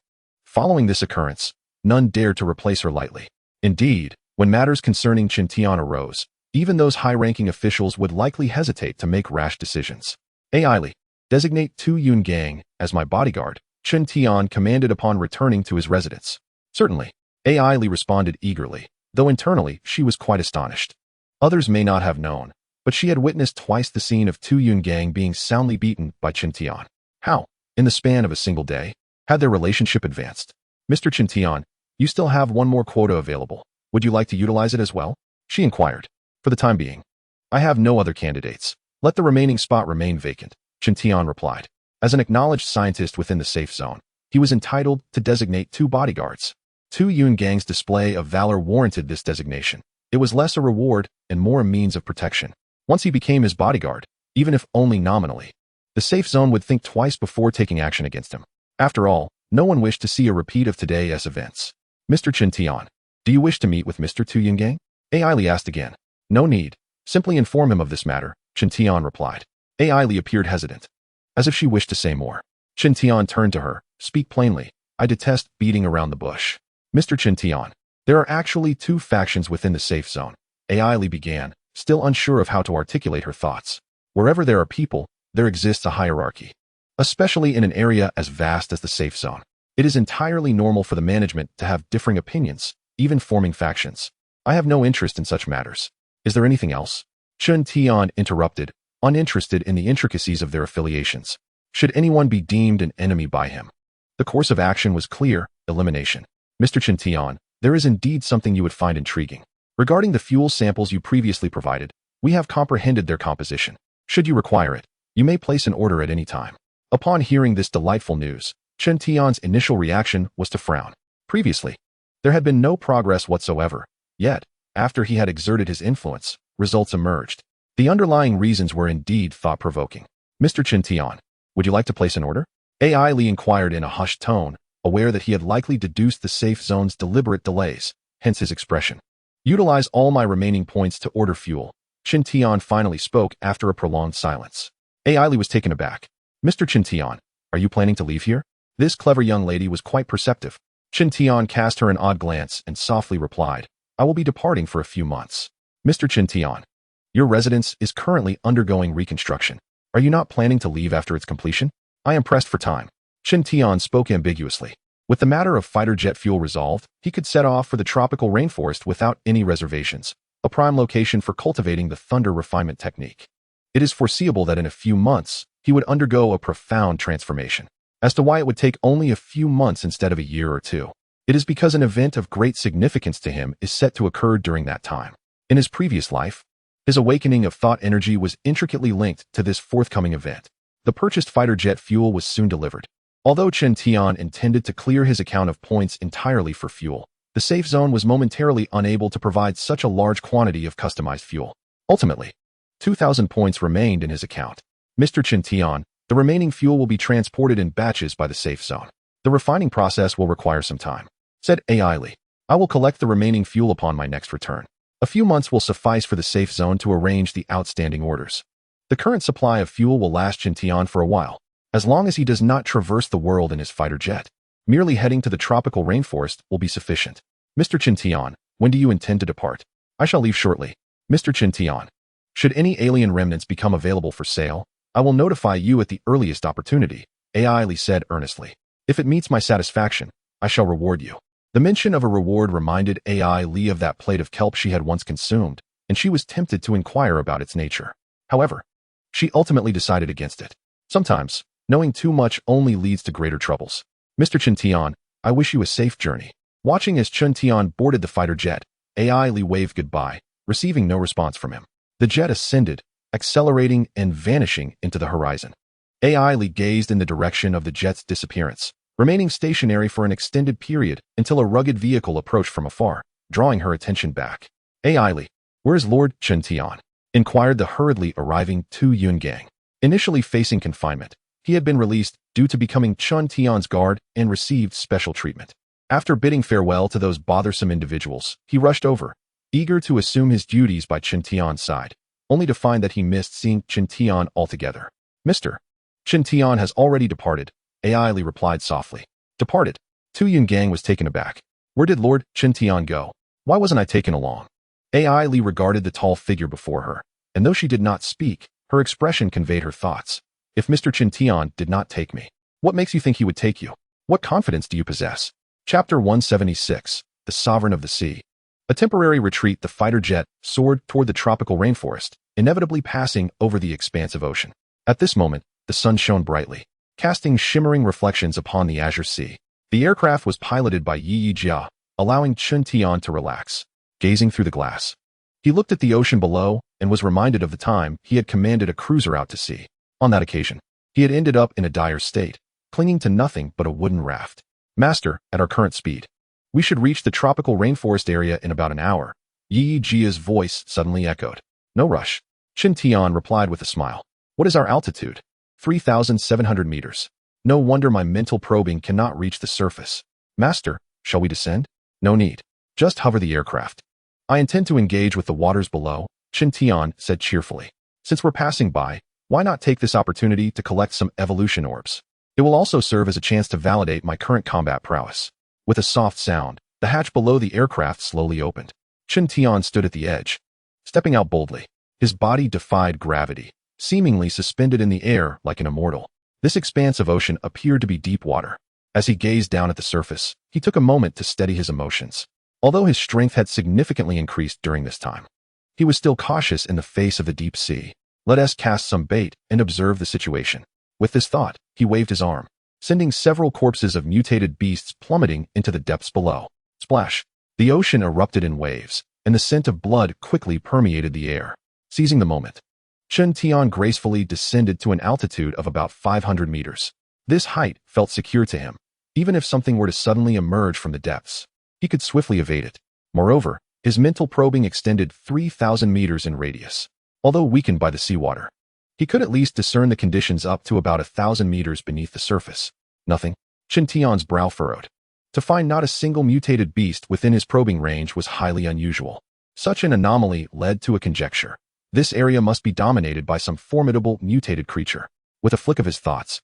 Following this occurrence, none dared to replace her lightly. Indeed, when matters concerning Chen Tian arose, even those high-ranking officials would likely hesitate to make rash decisions. Ailey, designate Tu Yun Gang as my bodyguard, Chen Tian commanded upon returning to his residence. Certainly, Ailey responded eagerly, though internally she was quite astonished. Others may not have known, but she had witnessed twice the scene of Tu Yun Gang being soundly beaten by Chen Tian. How, in the span of a single day, had their relationship advanced? "Mr. Chen Tian, you still have one more quota available. Would you like to utilize it as well?" she inquired. "For the time being, I have no other candidates. Let the remaining spot remain vacant," Chen Tian replied. As an acknowledged scientist within the safe zone, he was entitled to designate 2 bodyguards. Tu Yun Gang's display of valor warranted this designation. It was less a reward and more a means of protection. Once he became his bodyguard, even if only nominally, the safe zone would think twice before taking action against him. After all, no one wished to see a repeat of today's events. "Mr. Chen Tian, do you wish to meet with Mr. Tu Yun Gang?" Ailey asked again. "No need. Simply inform him of this matter," Chen Tian replied. Ailey appeared hesitant, as if she wished to say more. Chen Tian turned to her. "Speak plainly. I detest beating around the bush." "Mr. Chen Tian, there are actually 2 factions within the safe zone," Ailey began, still unsure of how to articulate her thoughts. "Wherever there are people, there exists a hierarchy, especially in an area as vast as the safe zone. It is entirely normal for the management to have differing opinions, even forming factions. I have no interest in such matters. Is there anything else? Chen Tian interrupted, uninterested in the intricacies of their affiliations. Should anyone be deemed an enemy by him? The course of action was clear: elimination. Mr. Chen Tian, there is indeed something you would find intriguing. Regarding the fuel samples you previously provided, we have comprehended their composition. Should you require it, you may place an order at any time. Upon hearing this delightful news, Chen Tian's initial reaction was to frown. Previously, there had been no progress whatsoever, yet, after he had exerted his influence, results emerged. The underlying reasons were indeed thought-provoking. Mr. Chen Tian, would you like to place an order? AI Li inquired in a hushed tone, aware that he had likely deduced the safe zone's deliberate delays, hence his expression. Utilize all my remaining points to order fuel. Chen Tian finally spoke after a prolonged silence. AI Li was taken aback. Mr. Chen Tian, are you planning to leave here? This clever young lady was quite perceptive. Chen Tian cast her an odd glance and softly replied, I will be departing for a few months. Mr. Chen Tian, your residence is currently undergoing reconstruction. Are you not planning to leave after its completion? I am pressed for time. Chen Tian spoke ambiguously. With the matter of fighter jet fuel resolved, he could set off for the tropical rainforest without any reservations, a prime location for cultivating the thunder refinement technique. It is foreseeable that in a few months, he would undergo a profound transformation. As to why it would take only a few months instead of a year or two, it is because an event of great significance to him is set to occur during that time. In his previous life, his awakening of thought energy was intricately linked to this forthcoming event. The purchased fighter jet fuel was soon delivered. Although Chen Tian intended to clear his account of points entirely for fuel, the safe zone was momentarily unable to provide such a large quantity of customized fuel. Ultimately, 2,000 points remained in his account. Mr. Chen Tian, the remaining fuel will be transported in batches by the safe zone. The refining process will require some time, said AI Li. I will collect the remaining fuel upon my next return. A few months will suffice for the safe zone to arrange the outstanding orders. The current supply of fuel will last Chen Tian for a while, as long as he does not traverse the world in his fighter jet. Merely heading to the tropical rainforest will be sufficient. Mr. Chen Tian, when do you intend to depart? I shall leave shortly. Mr. Chen Tian, should any alien remnants become available for sale, I will notify you at the earliest opportunity, AI Li said earnestly. If it meets my satisfaction, I shall reward you. The mention of a reward reminded AI Li of that plate of kelp she had once consumed, and she was tempted to inquire about its nature. However, she ultimately decided against it. Sometimes, knowing too much only leads to greater troubles. Mr. Chen Tian, I wish you a safe journey. Watching as Chen Tian boarded the fighter jet, AI Li waved goodbye, receiving no response from him. The jet ascended, accelerating and vanishing into the horizon. AI Li gazed in the direction of the jet's disappearance, remaining stationary for an extended period until a rugged vehicle approached from afar, drawing her attention back. AI Li, where is Lord Chen Tian? Inquired the hurriedly arriving Tu Yungang. Initially facing confinement, he had been released due to becoming Chen Tian's guard and received special treatment. After bidding farewell to those bothersome individuals, he rushed over, eager to assume his duties by Chen Tian's side, only to find that he missed seeing Chen Tian altogether. Mr. Chen Tian has already departed, AI Li replied softly. Departed? Tu Yungang was taken aback. Where did Lord Chen Tian go? Why wasn't I taken along? AI Li regarded the tall figure before her, and though she did not speak, her expression conveyed her thoughts. If Mr. Chen Tian did not take me, what makes you think he would take you? What confidence do you possess? Chapter 176, The Sovereign of the Sea. A temporary retreat, the fighter jet soared toward the tropical rainforest, inevitably passing over the expansive ocean. At this moment, the sun shone brightly, casting shimmering reflections upon the azure sea. The aircraft was piloted by Yi Jia, allowing Chen Tian to relax. Gazing through the glass, he looked at the ocean below and was reminded of the time he had commanded a cruiser out to sea. On that occasion, he had ended up in a dire state, clinging to nothing but a wooden raft. Master, at our current speed, we should reach the tropical rainforest area in about an hour. Yi Jia's voice suddenly echoed. No rush. Chen Tian replied with a smile. What is our altitude? 3,700 meters. No wonder my mental probing cannot reach the surface. Master, shall we descend? No need. Just hover the aircraft. I intend to engage with the waters below, Chen Tian said cheerfully. Since we're passing by, why not take this opportunity to collect some evolution orbs? It will also serve as a chance to validate my current combat prowess. With a soft sound, the hatch below the aircraft slowly opened. Chen Tian stood at the edge, stepping out boldly. His body defied gravity, seemingly suspended in the air like an immortal. This expanse of ocean appeared to be deep water. As he gazed down at the surface, he took a moment to steady his emotions. Although his strength had significantly increased during this time, he was still cautious in the face of the deep sea. Let us cast some bait and observe the situation. With this thought, he waved his arm, sending several corpses of mutated beasts plummeting into the depths below. Splash! The ocean erupted in waves, and the scent of blood quickly permeated the air. Seizing the moment, Chen Tian gracefully descended to an altitude of about 500 meters. This height felt secure to him. Even if something were to suddenly emerge from the depths, he could swiftly evade it. Moreover, his mental probing extended 3,000 meters in radius. Although weakened by the seawater, he could at least discern the conditions up to about 1,000 meters beneath the surface. Nothing. Chen Tian's brow furrowed. To find not a single mutated beast within his probing range was highly unusual. Such an anomaly led to a conjecture. This area must be dominated by some formidable mutated creature. With a flick of his thoughts,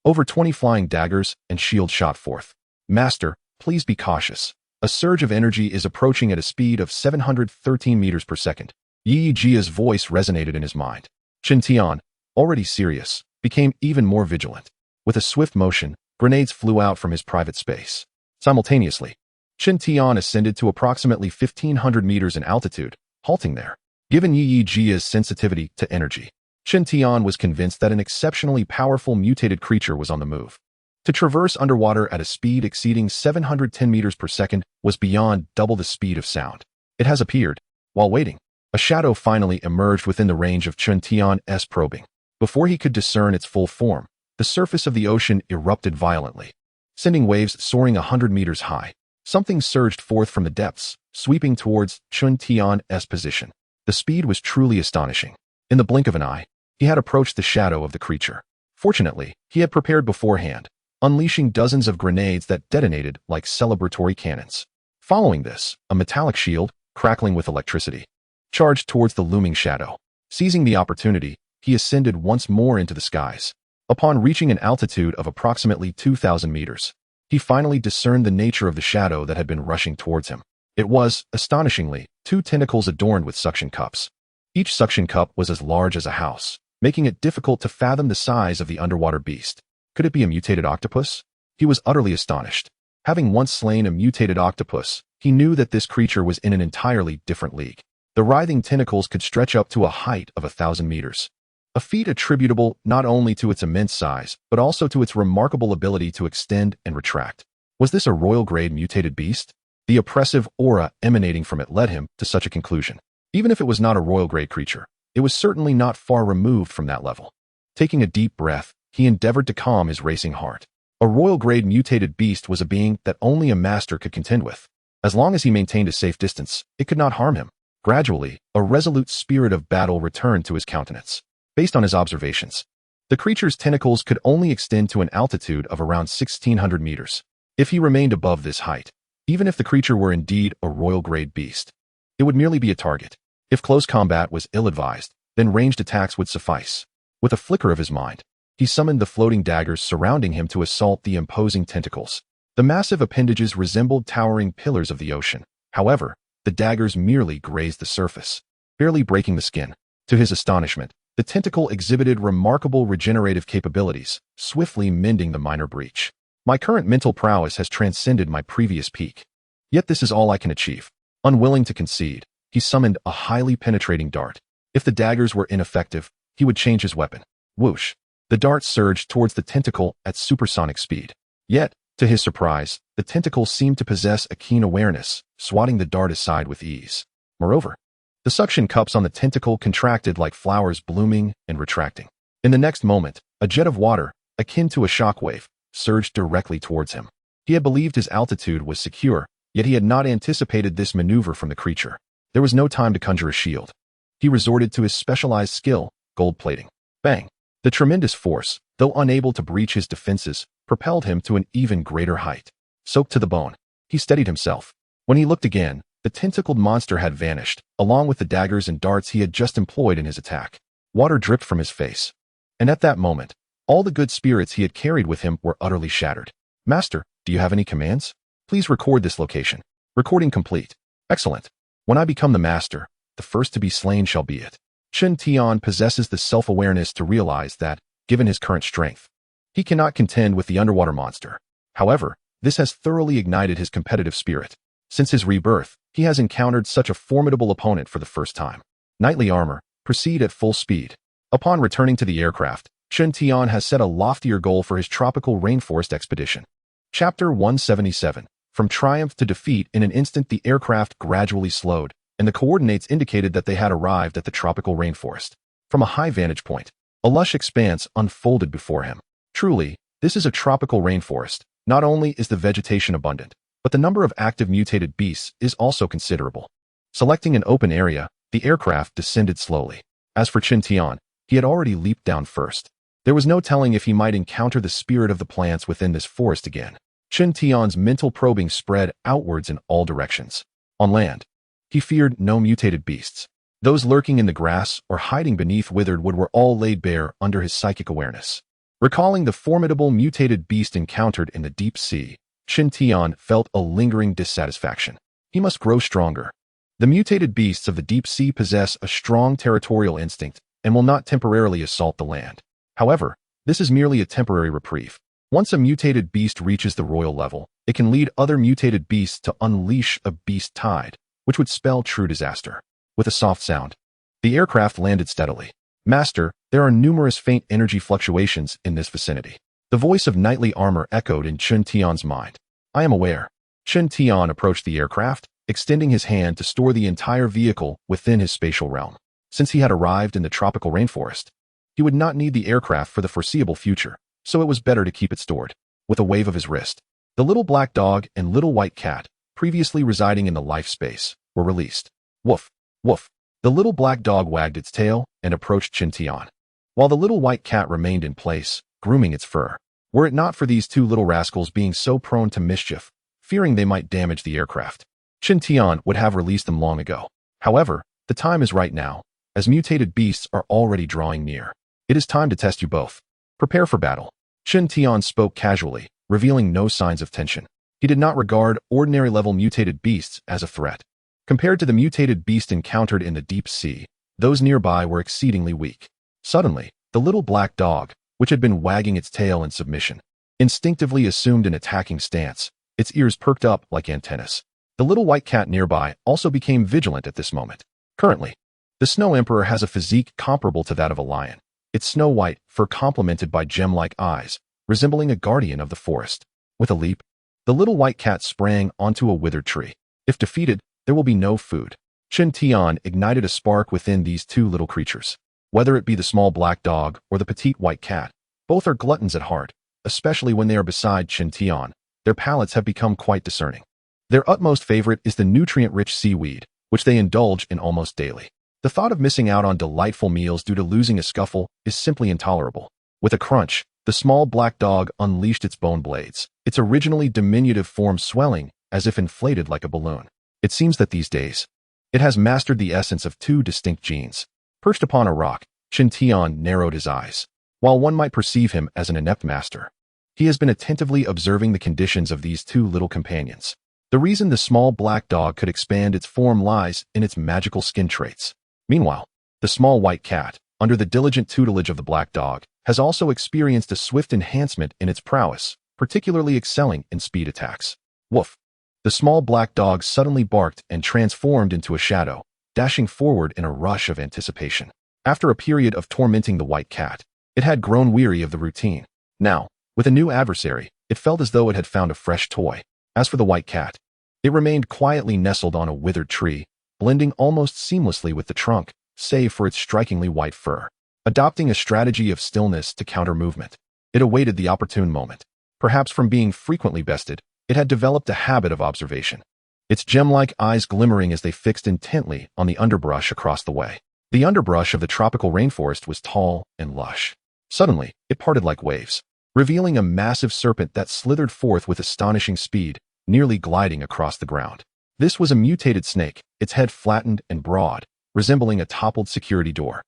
over 20 flying daggers and shields shot forth. Master, please be cautious. A surge of energy is approaching at a speed of 713 meters per second. Yi Jia's voice resonated in his mind. Chen Tian, already serious, became even more vigilant. With a swift motion, grenades flew out from his private space. Simultaneously, Chen Tian ascended to approximately 1,500 meters in altitude, halting there. Given Yi Jia's sensitivity to energy, Chen Tian was convinced that an exceptionally powerful mutated creature was on the move. To traverse underwater at a speed exceeding 710 meters per second was beyond double the speed of sound. It has appeared. While waiting, a shadow finally emerged within the range of Chen Tian's probing. Before he could discern its full form, the surface of the ocean erupted violently, sending waves soaring 100 meters high. Something surged forth from the depths, sweeping towards Chen Tian's position. The speed was truly astonishing. In the blink of an eye, he had approached the shadow of the creature. Fortunately, he had prepared beforehand, unleashing dozens of grenades that detonated like celebratory cannons. Following this, a metallic shield, crackling with electricity, charged towards the looming shadow. Seizing the opportunity, he ascended once more into the skies. Upon reaching an altitude of approximately 2,000 meters, he finally discerned the nature of the shadow that had been rushing towards him. It was, astonishingly, 2 tentacles adorned with suction cups. Each suction cup was as large as a house, making it difficult to fathom the size of the underwater beast. Could it be a mutated octopus? He was utterly astonished. Having once slain a mutated octopus, he knew that this creature was in an entirely different league. The writhing tentacles could stretch up to a height of 1,000 meters. A feat attributable not only to its immense size, but also to its remarkable ability to extend and retract. Was this a royal-grade mutated beast? The oppressive aura emanating from it led him to such a conclusion. Even if it was not a royal-grade creature, it was certainly not far removed from that level. Taking a deep breath, he endeavored to calm his racing heart. A royal-grade mutated beast was a being that only a master could contend with. As long as he maintained a safe distance, it could not harm him. Gradually, a resolute spirit of battle returned to his countenance. Based on his observations, the creature's tentacles could only extend to an altitude of around 1,600 meters. If he remained above this height, even if the creature were indeed a royal-grade beast, it would merely be a target. If close combat was ill-advised, then ranged attacks would suffice. With a flicker of his mind, he summoned the floating daggers surrounding him to assault the imposing tentacles. The massive appendages resembled towering pillars of the ocean. However, the daggers merely grazed the surface, barely breaking the skin. To his astonishment, the tentacle exhibited remarkable regenerative capabilities, swiftly mending the minor breach. My current mental prowess has transcended my previous peak. Yet this is all I can achieve. Unwilling to concede, he summoned a highly penetrating dart. If the daggers were ineffective, he would change his weapon. Whoosh! The dart surged towards the tentacle at supersonic speed. Yet, to his surprise, the tentacle seemed to possess a keen awareness, swatting the dart aside with ease. Moreover, the suction cups on the tentacle contracted like flowers blooming and retracting. In the next moment, a jet of water, akin to a shockwave, surged directly towards him. He had believed his altitude was secure, yet he had not anticipated this maneuver from the creature. There was no time to conjure a shield. He resorted to his specialized skill, gold plating. Bang! The tremendous force, though unable to breach his defenses, propelled him to an even greater height. Soaked to the bone, he steadied himself. When he looked again, the tentacled monster had vanished, along with the daggers and darts he had just employed in his attack. Water dripped from his face. And at that moment, all the good spirits he had carried with him were utterly shattered. Master, do you have any commands? Please record this location. Recording complete. Excellent. When I become the master, the first to be slain shall be it. Chen Tian possesses the self-awareness to realize that, given his current strength, he cannot contend with the underwater monster. However, this has thoroughly ignited his competitive spirit. Since his rebirth, he has encountered such a formidable opponent for the first time. Knightly armor, proceed at full speed. Upon returning to the aircraft, Chen Tian has set a loftier goal for his tropical rainforest expedition. Chapter 177. From triumph to defeat. In an instant the aircraft gradually slowed, and the coordinates indicated that they had arrived at the tropical rainforest. From a high vantage point, a lush expanse unfolded before him. Truly, this is a tropical rainforest. Not only is the vegetation abundant, but the number of active mutated beasts is also considerable. Selecting an open area, the aircraft descended slowly. As for Chen Tian, he had already leaped down first. There was no telling if he might encounter the spirit of the plants within this forest again. Chen Tian's mental probing spread outwards in all directions. On land, he feared no mutated beasts. Those lurking in the grass or hiding beneath withered wood were all laid bare under his psychic awareness. Recalling the formidable mutated beast encountered in the deep sea, Chen Tian felt a lingering dissatisfaction. He must grow stronger. The mutated beasts of the deep sea possess a strong territorial instinct and will not temporarily assault the land. However, this is merely a temporary reprieve. Once a mutated beast reaches the royal level, it can lead other mutated beasts to unleash a beast tide, which would spell true disaster. With a soft sound, the aircraft landed steadily. Master, there are numerous faint energy fluctuations in this vicinity. The voice of knightly armor echoed in Chen Tian's mind. I am aware. Chen Tian approached the aircraft, extending his hand to store the entire vehicle within his spatial realm. Since he had arrived in the tropical rainforest, he would not need the aircraft for the foreseeable future, so it was better to keep it stored. With a wave of his wrist, the little black dog and little white cat, previously residing in the life space, were released. Woof, woof. The little black dog wagged its tail and approached Chen Tian, while the little white cat remained in place, grooming its fur. Were it not for these two little rascals being so prone to mischief, fearing they might damage the aircraft, Chen Tian would have released them long ago. However, the time is right now, as mutated beasts are already drawing near. It is time to test you both. Prepare for battle. Chen Tian spoke casually, revealing no signs of tension. He did not regard ordinary-level mutated beasts as a threat. Compared to the mutated beast encountered in the deep sea, those nearby were exceedingly weak. Suddenly, the little black dog, which had been wagging its tail in submission, instinctively assumed an attacking stance. Its ears perked up like antennas. The little white cat nearby also became vigilant at this moment. Currently, the Snow Emperor has a physique comparable to that of a lion. Its snow-white fur complemented by gem-like eyes, resembling a guardian of the forest. With a leap, the little white cat sprang onto a withered tree. If defeated, there will be no food. Chen Tian ignited a spark within these two little creatures. Whether it be the small black dog or the petite white cat, both are gluttons at heart, especially when they are beside Chen Tian. Their palates have become quite discerning. Their utmost favorite is the nutrient-rich seaweed, which they indulge in almost daily. The thought of missing out on delightful meals due to losing a scuffle is simply intolerable. With a crunch, the small black dog unleashed its bone blades, its originally diminutive form swelling as if inflated like a balloon. It seems that these days, it has mastered the essence of two distinct genes. Perched upon a rock, Chen Tian narrowed his eyes. While one might perceive him as an inept master, he has been attentively observing the conditions of these two little companions. The reason the small black dog could expand its form lies in its magical skin traits. Meanwhile, the small white cat, under the diligent tutelage of the black dog, has also experienced a swift enhancement in its prowess, particularly excelling in speed attacks. Woof! The small black dog suddenly barked and transformed into a shadow, dashing forward in a rush of anticipation. After a period of tormenting the white cat, it had grown weary of the routine. Now, with a new adversary, it felt as though it had found a fresh toy. As for the white cat, it remained quietly nestled on a withered tree, blending almost seamlessly with the trunk, save for its strikingly white fur. Adopting a strategy of stillness to counter movement, it awaited the opportune moment. Perhaps from being frequently bested, it had developed a habit of observation, its gem-like eyes glimmering as they fixed intently on the underbrush across the way. The underbrush of the tropical rainforest was tall and lush. Suddenly, it parted like waves, revealing a massive serpent that slithered forth with astonishing speed, nearly gliding across the ground. This was a mutated snake, its head flattened and broad, resembling a toppled security door.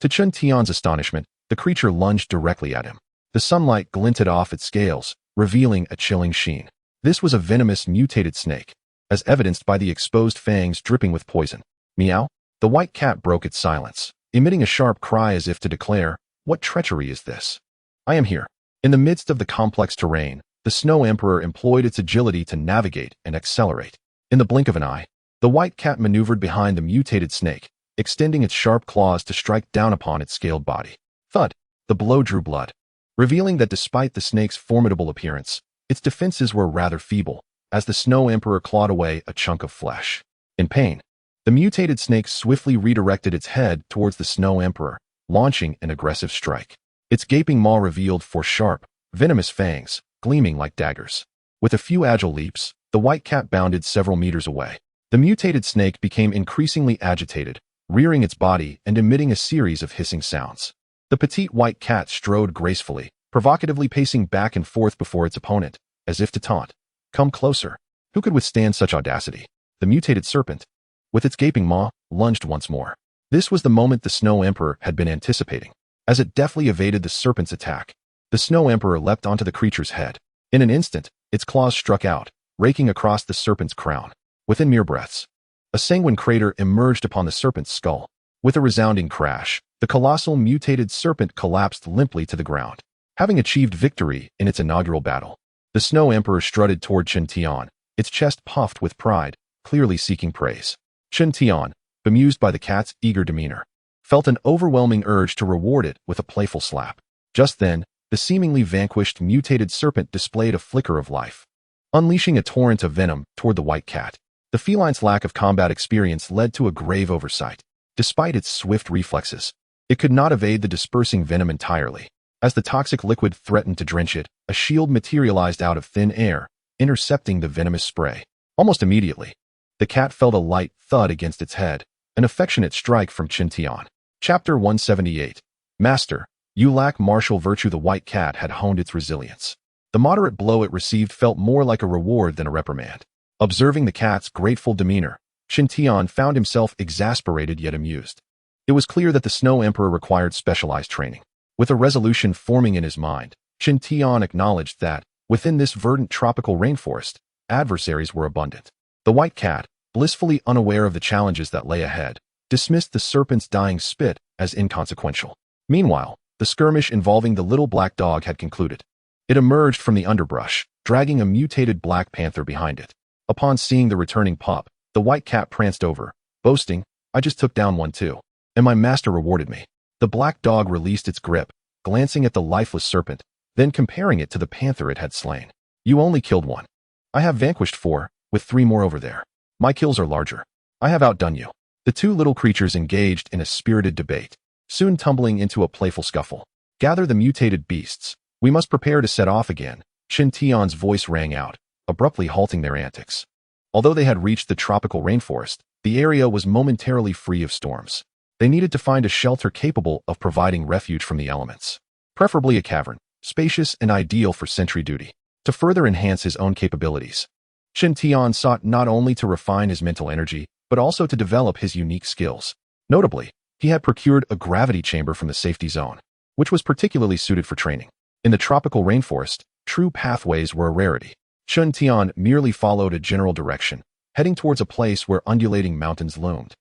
To Chen Tian's astonishment, the creature lunged directly at him. The sunlight glinted off its scales, revealing a chilling sheen. This was a venomous mutated snake, as evidenced by the exposed fangs dripping with poison. Meow! The white cat broke its silence, emitting a sharp cry as if to declare, "What treachery is this? I am here." In the midst of the complex terrain, the Snow Emperor employed its agility to navigate and accelerate. In the blink of an eye, the white cat maneuvered behind the mutated snake, extending its sharp claws to strike down upon its scaled body. Thud! The blow drew blood, revealing that despite the snake's formidable appearance, its defenses were rather feeble, as the Snow Emperor clawed away a chunk of flesh. In pain, the mutated snake swiftly redirected its head towards the Snow Emperor, launching an aggressive strike. Its gaping maw revealed four sharp, venomous fangs, gleaming like daggers. With a few agile leaps, the white cat bounded several meters away. The mutated snake became increasingly agitated, rearing its body and emitting a series of hissing sounds. The petite white cat strode gracefully, provocatively pacing back and forth before its opponent, as if to taunt. Come closer. Who could withstand such audacity? The mutated serpent, with its gaping maw, lunged once more. This was the moment the Snow Emperor had been anticipating. As it deftly evaded the serpent's attack, the Snow Emperor leapt onto the creature's head. In an instant, its claws struck out, raking across the serpent's crown. Within mere breaths, a sanguine crater emerged upon the serpent's skull. With a resounding crash, the colossal mutated serpent collapsed limply to the ground. Having achieved victory in its inaugural battle, the Snow Emperor strutted toward Chen Tian, its chest puffed with pride, clearly seeking praise. Chen Tian, bemused by the cat's eager demeanor, felt an overwhelming urge to reward it with a playful slap. Just then, the seemingly vanquished mutated serpent displayed a flicker of life, unleashing a torrent of venom toward the white cat. The feline's lack of combat experience led to a grave oversight. Despite its swift reflexes, it could not evade the dispersing venom entirely. As the toxic liquid threatened to drench it, a shield materialized out of thin air, intercepting the venomous spray. Almost immediately, the cat felt a light thud against its head, an affectionate strike from Chen Tian. Chapter 178. Master, you lack martial virtue. The white cat had honed its resilience. The moderate blow it received felt more like a reward than a reprimand. Observing the cat's grateful demeanor, Chen Tian found himself exasperated yet amused. It was clear that the Snow Emperor required specialized training. With a resolution forming in his mind, Chen Tian acknowledged that, within this verdant tropical rainforest, adversaries were abundant. The white cat, blissfully unaware of the challenges that lay ahead, dismissed the serpent's dying spit as inconsequential. Meanwhile, the skirmish involving the little black dog had concluded. It emerged from the underbrush, dragging a mutated black panther behind it. Upon seeing the returning pup, the white cat pranced over, boasting, "I just took down one too, and my master rewarded me." The black dog released its grip, glancing at the lifeless serpent, then comparing it to the panther it had slain. "You only killed one. I have vanquished four, with three more over there. My kills are larger. I have outdone you." The two little creatures engaged in a spirited debate, soon tumbling into a playful scuffle. "Gather the mutated beasts. We must prepare to set off again." Chen Tian's voice rang out, abruptly halting their antics. Although they had reached the tropical rainforest, the area was momentarily free of storms. They needed to find a shelter capable of providing refuge from the elements, preferably a cavern, spacious and ideal for sentry duty. To further enhance his own capabilities, Chen Tian sought not only to refine his mental energy, but also to develop his unique skills. Notably, he had procured a gravity chamber from the safety zone, which was particularly suited for training. In the tropical rainforest, true pathways were a rarity. Chen Tian merely followed a general direction, heading towards a place where undulating mountains loomed,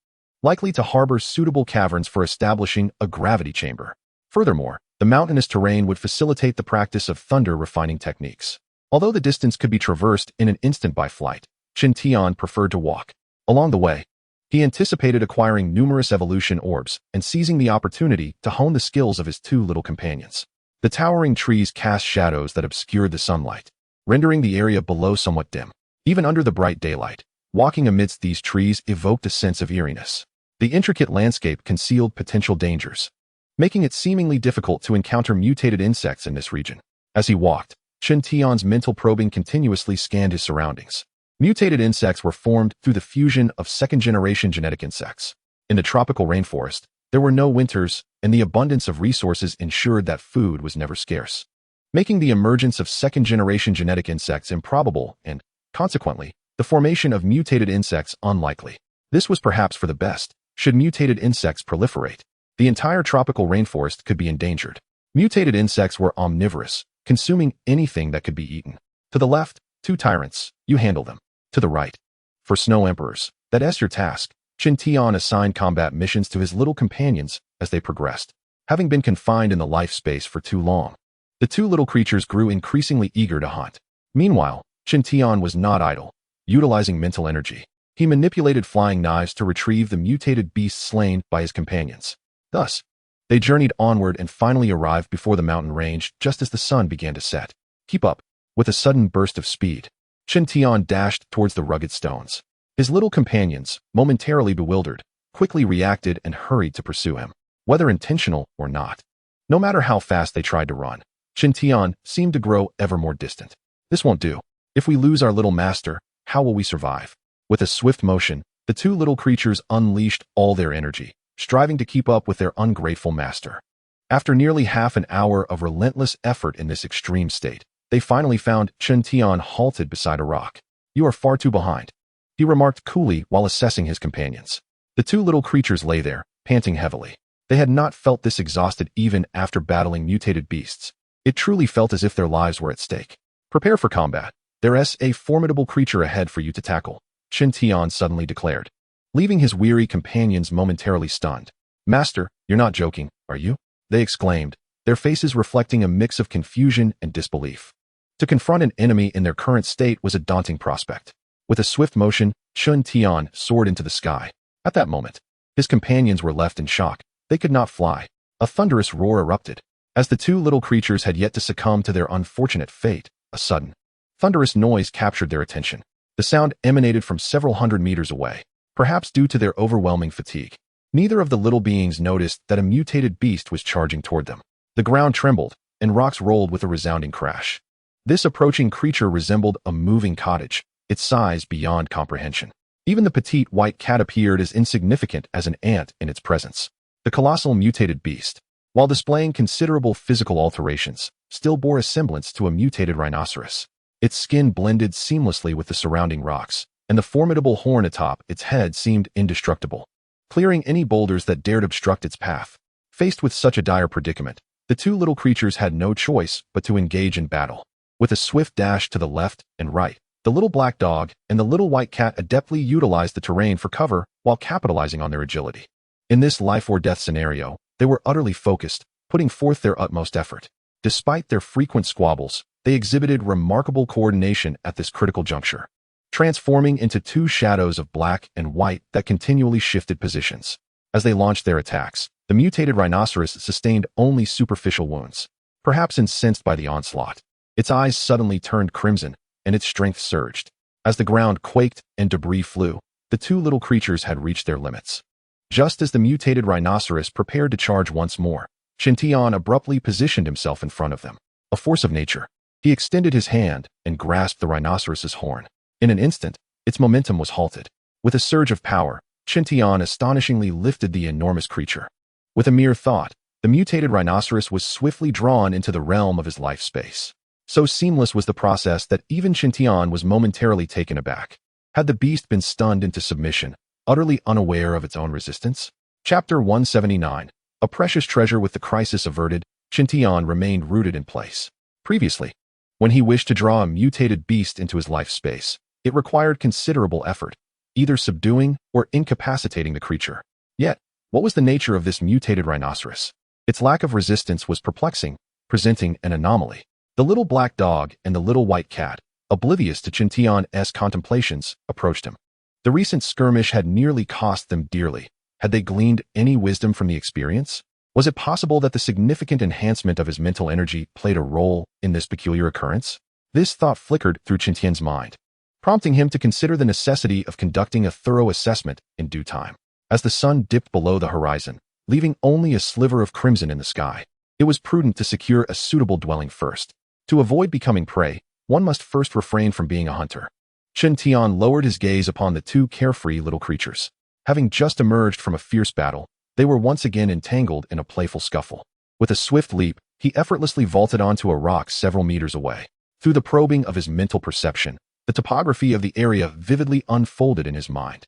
likely to harbor suitable caverns for establishing a gravity chamber. Furthermore, the mountainous terrain would facilitate the practice of thunder refining techniques. Although the distance could be traversed in an instant by flight, Chen Tian preferred to walk. Along the way, he anticipated acquiring numerous evolution orbs and seizing the opportunity to hone the skills of his two little companions. The towering trees cast shadows that obscured the sunlight, rendering the area below somewhat dim. Even under the bright daylight, walking amidst these trees evoked a sense of eeriness. The intricate landscape concealed potential dangers, making it seemingly difficult to encounter mutated insects in this region. As he walked, Chen Tian's mental probing continuously scanned his surroundings. Mutated insects were formed through the fusion of second-generation genetic insects. In the tropical rainforest, there were no winters, and the abundance of resources ensured that food was never scarce, making the emergence of second-generation genetic insects improbable and, consequently, the formation of mutated insects unlikely. This was perhaps for the best. Should mutated insects proliferate, the entire tropical rainforest could be endangered. Mutated insects were omnivorous, consuming anything that could be eaten. To the left, two tyrants, you handle them. To the right, for snow emperors, that's your task. Chen Tian assigned combat missions to his little companions as they progressed. Having been confined in the life space for too long, the two little creatures grew increasingly eager to hunt. Meanwhile, Qin Tian was not idle. Utilizing mental energy, he manipulated flying knives to retrieve the mutated beast slain by his companions. Thus, they journeyed onward and finally arrived before the mountain range just as the sun began to set. Keep up. With a sudden burst of speed, Qin Tian dashed towards the rugged stones. His little companions, momentarily bewildered, quickly reacted and hurried to pursue him, whether intentional or not. No matter how fast they tried to run, Qin Tian seemed to grow ever more distant. This won't do. If we lose our little master, how will we survive? With a swift motion, the two little creatures unleashed all their energy, striving to keep up with their ungrateful master. After nearly half an hour of relentless effort in this extreme state, they finally found Qin Tian halted beside a rock. "You are far too behind," he remarked coolly while assessing his companions. The two little creatures lay there, panting heavily. They had not felt this exhausted even after battling mutated beasts. It truly felt as if their lives were at stake. "Prepare for combat. There's a formidable creature ahead for you to tackle," Qin Tian suddenly declared, leaving his weary companions momentarily stunned. "Master, you're not joking, are you?" they exclaimed, their faces reflecting a mix of confusion and disbelief. To confront an enemy in their current state was a daunting prospect. With a swift motion, Qin Tian soared into the sky. At that moment, his companions were left in shock. They could not fly. A thunderous roar erupted. As the two little creatures had yet to succumb to their unfortunate fate, a sudden, thunderous noise captured their attention. The sound emanated from several hundred meters away, perhaps due to their overwhelming fatigue. Neither of the little beings noticed that a mutated beast was charging toward them. The ground trembled, and rocks rolled with a resounding crash. This approaching creature resembled a moving cottage, its size beyond comprehension. Even the petite white cat appeared as insignificant as an ant in its presence. The colossal mutated beast, while displaying considerable physical alterations, still bore a semblance to a mutated rhinoceros. Its skin blended seamlessly with the surrounding rocks, and the formidable horn atop its head seemed indestructible, clearing any boulders that dared obstruct its path. Faced with such a dire predicament, the two little creatures had no choice but to engage in battle. With a swift dash to the left and right, the little black dog and the little white cat adeptly utilized the terrain for cover while capitalizing on their agility. In this life-or-death scenario, they were utterly focused, putting forth their utmost effort. Despite their frequent squabbles, they exhibited remarkable coordination at this critical juncture, transforming into two shadows of black and white that continually shifted positions. As they launched their attacks, the mutated rhinoceros sustained only superficial wounds, perhaps incensed by the onslaught. Its eyes suddenly turned crimson, and its strength surged. As the ground quaked and debris flew, the two little creatures had reached their limits. Just as the mutated rhinoceros prepared to charge once more, Qin Tian abruptly positioned himself in front of them. A force of nature. He extended his hand and grasped the rhinoceros's horn. In an instant, its momentum was halted. With a surge of power, Qin Tian astonishingly lifted the enormous creature. With a mere thought, the mutated rhinoceros was swiftly drawn into the realm of his life space. So seamless was the process that even Qin Tian was momentarily taken aback. Had the beast been stunned into submission, utterly unaware of its own resistance? Chapter 179. A precious treasure. With the crisis averted, Qin Tian remained rooted in place. Previously, when he wished to draw a mutated beast into his life space, it required considerable effort, either subduing or incapacitating the creature. Yet, what was the nature of this mutated rhinoceros? Its lack of resistance was perplexing, presenting an anomaly. The little black dog and the little white cat, oblivious to Qin Tian's contemplations, approached him. The recent skirmish had nearly cost them dearly. Had they gleaned any wisdom from the experience? Was it possible that the significant enhancement of his mental energy played a role in this peculiar occurrence? This thought flickered through Qin Tian's mind, prompting him to consider the necessity of conducting a thorough assessment in due time. As the sun dipped below the horizon, leaving only a sliver of crimson in the sky, it was prudent to secure a suitable dwelling first. To avoid becoming prey, one must first refrain from being a hunter. Qin Tian lowered his gaze upon the two carefree little creatures. Having just emerged from a fierce battle, they were once again entangled in a playful scuffle. With a swift leap, he effortlessly vaulted onto a rock several meters away. Through the probing of his mental perception, the topography of the area vividly unfolded in his mind.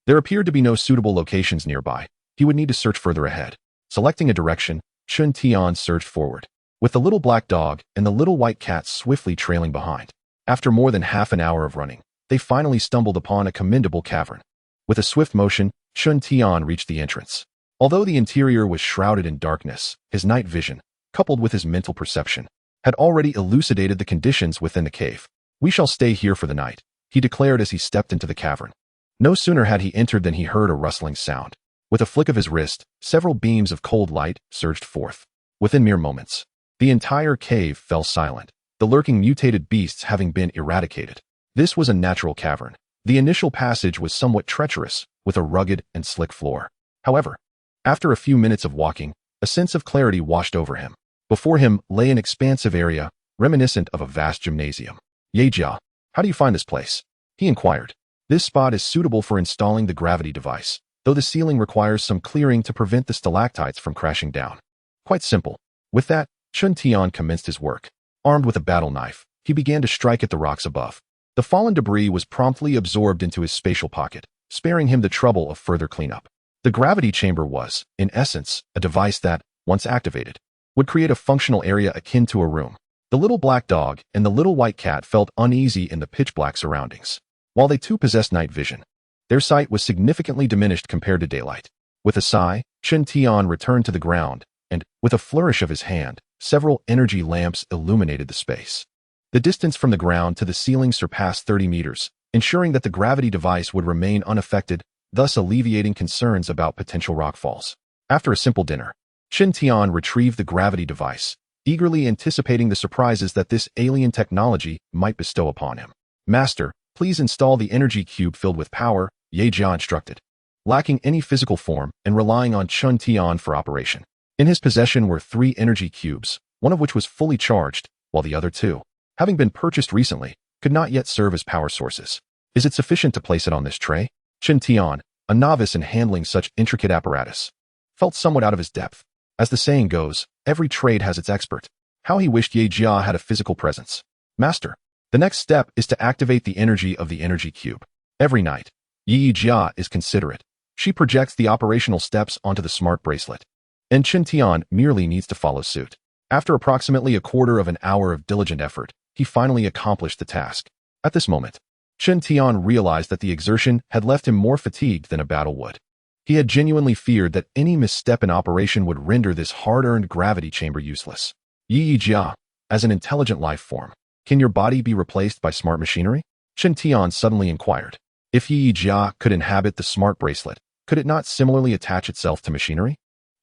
There appeared to be no suitable locations nearby. He would need to search further ahead. Selecting a direction, Qin Tian surged forward, with the little black dog and the little white cat swiftly trailing behind. After more than half an hour of running, they finally stumbled upon a commendable cavern. With a swift motion, Qin Tian reached the entrance. Although the interior was shrouded in darkness, his night vision, coupled with his mental perception, had already elucidated the conditions within the cave. "We shall stay here for the night," he declared as he stepped into the cavern. No sooner had he entered than he heard a rustling sound. With a flick of his wrist, several beams of cold light surged forth. Within mere moments, the entire cave fell silent, the lurking mutated beasts having been eradicated. This was a natural cavern. The initial passage was somewhat treacherous, with a rugged and slick floor. However, after a few minutes of walking, a sense of clarity washed over him. Before him lay an expansive area, reminiscent of a vast gymnasium. "Ye Jia, how do you find this place?" he inquired. "This spot is suitable for installing the gravity device, though the ceiling requires some clearing to prevent the stalactites from crashing down." "Quite simple." With that, Chun Tian commenced his work. Armed with a battle knife, he began to strike at the rocks above. The fallen debris was promptly absorbed into his spatial pocket, sparing him the trouble of further cleanup. The gravity chamber was, in essence, a device that, once activated, would create a functional area akin to a room. The little black dog and the little white cat felt uneasy in the pitch-black surroundings. While they too possessed night vision, their sight was significantly diminished compared to daylight. With a sigh, Chun Tian returned to the ground, and, with a flourish of his hand, several energy lamps illuminated the space. The distance from the ground to the ceiling surpassed 30 meters, ensuring that the gravity device would remain unaffected, thus alleviating concerns about potential rockfalls. After a simple dinner, Chun Tian retrieved the gravity device, eagerly anticipating the surprises that this alien technology might bestow upon him. "Master, please install the energy cube filled with power," Ye Jia instructed. Lacking any physical form and relying on Chun Tian for operation, in his possession were 3 energy cubes, one of which was fully charged, while the other 2, having been purchased recently, could not yet serve as power sources. "Is it sufficient to place it on this tray?" Chun Tian, a novice in handling such intricate apparatus, felt somewhat out of his depth. As the saying goes, every trade has its expert. How he wished Ye Jia had a physical presence. "Master, the next step is to activate the energy of the energy cube. Every night, Ye Jia is considerate. She projects the operational steps onto the smart bracelet, and Chun Tian merely needs to follow suit." After approximately a quarter of an hour of diligent effort, he finally accomplished the task. At this moment, Chun Tian realized that the exertion had left him more fatigued than a battle would. He had genuinely feared that any misstep in operation would render this hard-earned gravity chamber useless. "Ye Jia, as an intelligent life form, can your body be replaced by smart machinery?" Chun Tian suddenly inquired. If Ye Jia could inhabit the smart bracelet, could it not similarly attach itself to machinery?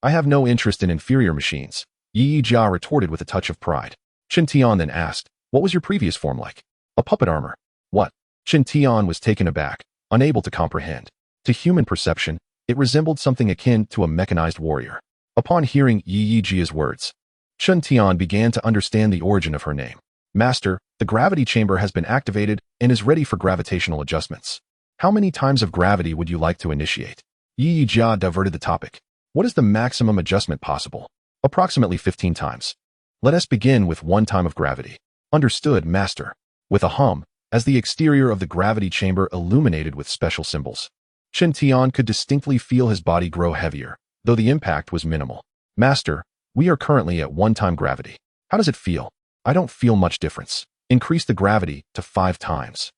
"I have no interest in inferior machines," Ye Jia retorted with a touch of pride. Chun Tian then asked, "What was your previous form like?" "A puppet armor." "What?" Chun Tian was taken aback, unable to comprehend. To human perception, it resembled something akin to a mechanized warrior. Upon hearing Ye Jia's words, Chun Tian began to understand the origin of her name. "Master, the gravity chamber has been activated and is ready for gravitational adjustments. How many times of gravity would you like to initiate?" Ye Jia diverted the topic. "What is the maximum adjustment possible?" "Approximately 15 times. Let us begin with 1 time of gravity." "Understood, master." With a hum, as the exterior of the gravity chamber illuminated with special symbols, Chun Tian could distinctly feel his body grow heavier, though the impact was minimal. "Master, we are currently at 1 time gravity. How does it feel?" "I don't feel much difference. Increase the gravity to 5 times.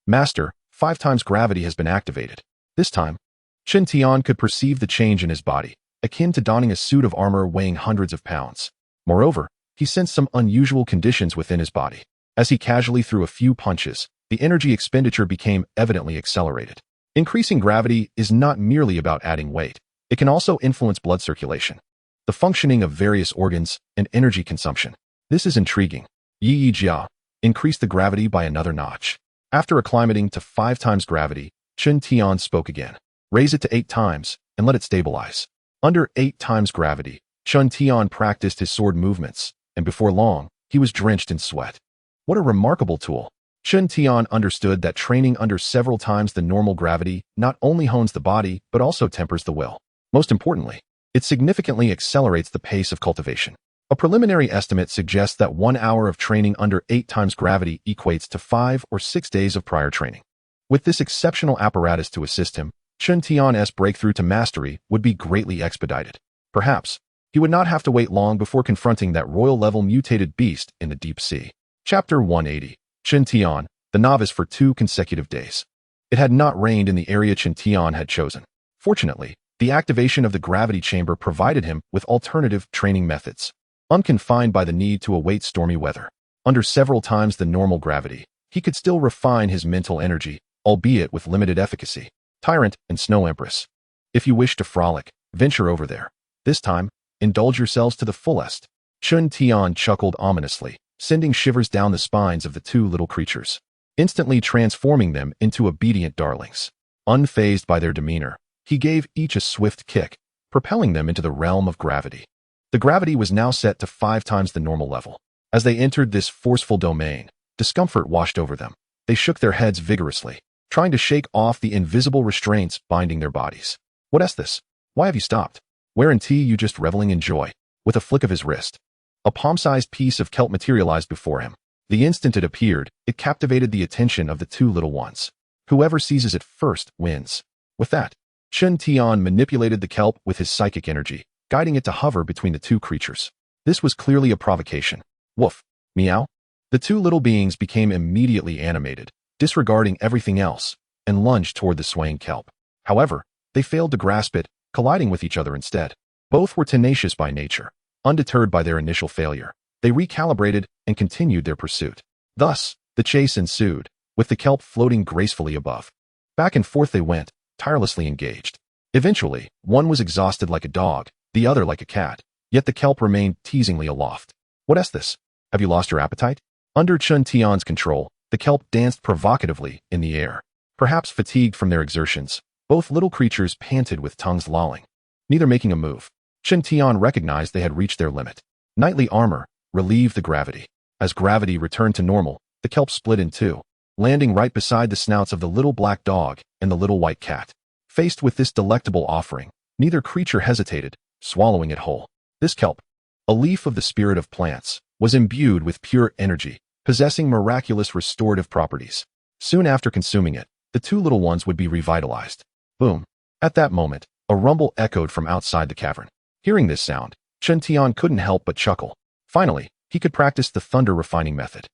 Master, 5 times gravity has been activated. This time, Chun Tian could perceive the change in his body, akin to donning a suit of armor weighing hundreds of pounds. Moreover, he sensed some unusual conditions within his body. As he casually threw a few punches, the energy expenditure became evidently accelerated. Increasing gravity is not merely about adding weight. It can also influence blood circulation, the functioning of various organs, and energy consumption. This is intriguing. Ye Jia increased the gravity by another notch. After acclimating to 5 times gravity, Chun Tian spoke again. "Raise it to 8 times, and let it stabilize." Under 8 times gravity, Chun Tian practiced his sword movements, and before long, he was drenched in sweat. What a remarkable tool. Chun Tian understood that training under several times the normal gravity not only hones the body, but also tempers the will. Most importantly, it significantly accelerates the pace of cultivation. A preliminary estimate suggests that 1 hour of training under 8 times gravity equates to 5 or 6 days of prior training. With this exceptional apparatus to assist him, Chun Tian's breakthrough to mastery would be greatly expedited. Perhaps, he would not have to wait long before confronting that royal-level mutated beast in the deep sea. Chapter 180. Chun Tian, the novice for 2 consecutive days. It had not rained in the area Chun Tian had chosen. Fortunately, the activation of the gravity chamber provided him with alternative training methods. Unconfined by the need to await stormy weather, under several times the normal gravity, he could still refine his mental energy, albeit with limited efficacy. Tyrant and Snow Empress. If you wish to frolic, venture over there. This time, indulge yourselves to the fullest. Chun Tian chuckled ominously, sending shivers down the spines of the two little creatures, instantly transforming them into obedient darlings. Unfazed by their demeanor, he gave each a swift kick, propelling them into the realm of gravity. The gravity was now set to 5 times the normal level. As they entered this forceful domain, discomfort washed over them. They shook their heads vigorously, trying to shake off the invisible restraints binding their bodies. What's this? Why have you stopped? Weren't you just reveling in joy? With a flick of his wrist, a palm-sized piece of kelp materialized before him. The instant it appeared, it captivated the attention of the two little ones. Whoever seizes it first wins. With that, Chun Tian manipulated the kelp with his psychic energy, guiding it to hover between the two creatures. This was clearly a provocation. Woof. Meow. The two little beings became immediately animated, disregarding everything else, and lunged toward the swaying kelp. However, they failed to grasp it, colliding with each other instead. Both were tenacious by nature. Undeterred by their initial failure, they recalibrated and continued their pursuit. Thus, the chase ensued, with the kelp floating gracefully above. Back and forth they went, tirelessly engaged. Eventually, one was exhausted like a dog, the other like a cat, yet the kelp remained teasingly aloft. What's this? Have you lost your appetite? Under Chun Tian's control, the kelp danced provocatively in the air. Perhaps fatigued from their exertions, both little creatures panted with tongues lolling, neither making a move. Chun Tian recognized they had reached their limit. Knightly armor relieved the gravity. As gravity returned to normal, the kelp split in two, landing right beside the snouts of the little black dog and the little white cat. Faced with this delectable offering, neither creature hesitated, swallowing it whole. This kelp, a leaf of the spirit of plants, was imbued with pure energy, possessing miraculous restorative properties. Soon after consuming it, the two little ones would be revitalized. Boom. At that moment, a rumble echoed from outside the cavern. Hearing this sound, Chun Tian couldn't help but chuckle. Finally, he could practice the thunder refining method.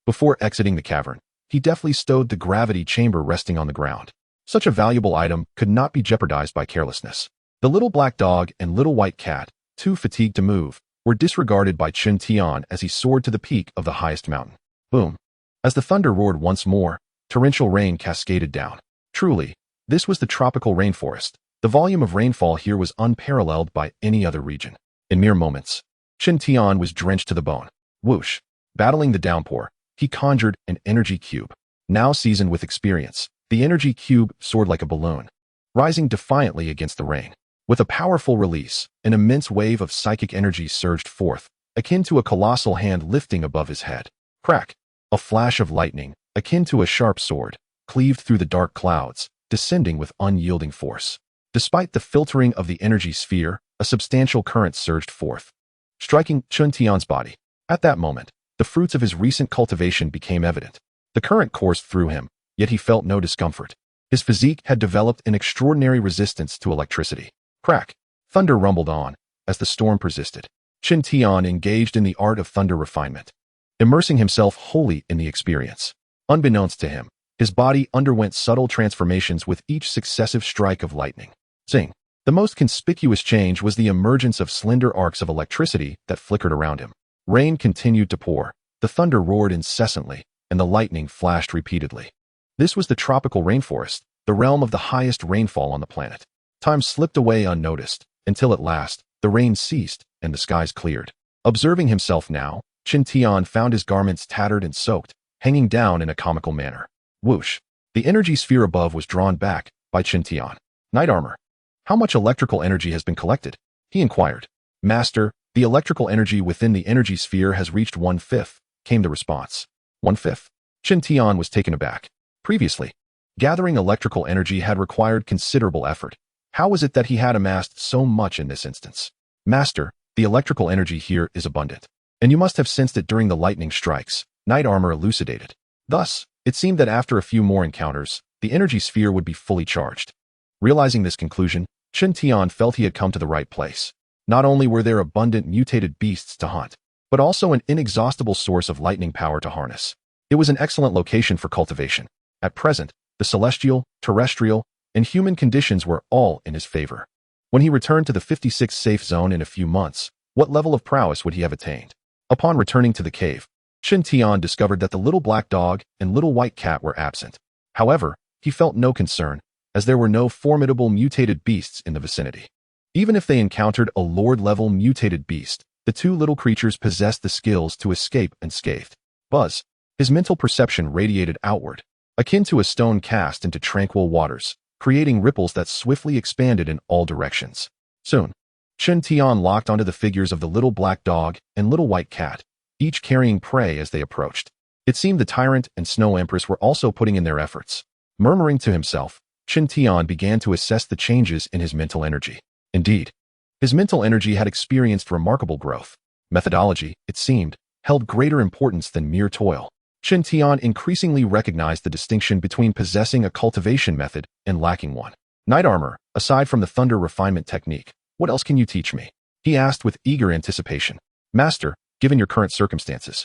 Before exiting the cavern, he deftly stowed the gravity chamber resting on the ground. Such a valuable item could not be jeopardized by carelessness. The little black dog and little white cat, too fatigued to move, were disregarded by Chun Tian as he soared to the peak of the highest mountain. Boom. As the thunder roared once more, torrential rain cascaded down. Truly, this was the tropical rainforest. The volume of rainfall here was unparalleled by any other region. In mere moments, Chun Tian was drenched to the bone. Whoosh. Battling the downpour, he conjured an energy cube. Now seasoned with experience, the energy cube soared like a balloon, rising defiantly against the rain. With a powerful release, an immense wave of psychic energy surged forth, akin to a colossal hand lifting above his head. Crack! A flash of lightning, akin to a sharp sword, cleaved through the dark clouds, descending with unyielding force. Despite the filtering of the energy sphere, a substantial current surged forth, striking Chun Tian's body. At that moment, the fruits of his recent cultivation became evident. The current coursed through him, yet he felt no discomfort. His physique had developed an extraordinary resistance to electricity. Crack! Thunder rumbled on, as the storm persisted. Chun Tian engaged in the art of thunder refinement, immersing himself wholly in the experience. Unbeknownst to him, his body underwent subtle transformations with each successive strike of lightning. Zing! The most conspicuous change was the emergence of slender arcs of electricity that flickered around him. Rain continued to pour, the thunder roared incessantly, and the lightning flashed repeatedly. This was the tropical rainforest, the realm of the highest rainfall on the planet. Time slipped away unnoticed, until at last, the rain ceased and the skies cleared. Observing himself now, Chun Tian found his garments tattered and soaked, hanging down in a comical manner. Whoosh! The energy sphere above was drawn back by Chun Tian. Knight armor. How much electrical energy has been collected? He inquired. Master, the electrical energy within the energy sphere has reached 1/5, came the response. 1/5? Chun Tian was taken aback. Previously, gathering electrical energy had required considerable effort. How was it that he had amassed so much in this instance? Master, the electrical energy here is abundant, and you must have sensed it during the lightning strikes, Knight armor elucidated. Thus, it seemed that after a few more encounters, the energy sphere would be fully charged. Realizing this conclusion, Chun Tian felt he had come to the right place. Not only were there abundant mutated beasts to hunt, but also an inexhaustible source of lightning power to harness. It was an excellent location for cultivation. At present, the celestial, terrestrial, and human conditions were all in his favor. When he returned to the 56th safe zone in a few months, what level of prowess would he have attained? Upon returning to the cave, Chen Tian discovered that the little black dog and little white cat were absent. However, he felt no concern, as there were no formidable mutated beasts in the vicinity. Even if they encountered a Lord-level mutated beast, the two little creatures possessed the skills to escape unscathed. Buzz, his mental perception radiated outward, akin to a stone cast into tranquil waters, creating ripples that swiftly expanded in all directions. Soon, Chen Tian locked onto the figures of the little black dog and little white cat, each carrying prey as they approached. It seemed the tyrant and Snow Empress were also putting in their efforts. Murmuring to himself, Chen Tian began to assess the changes in his mental energy. Indeed, his mental energy had experienced remarkable growth. Methodology, it seemed, held greater importance than mere toil. Chen Tian increasingly recognized the distinction between possessing a cultivation method and lacking one. Knight armor, aside from the thunder refinement technique, what else can you teach me? He asked with eager anticipation. Master, given your current circumstances,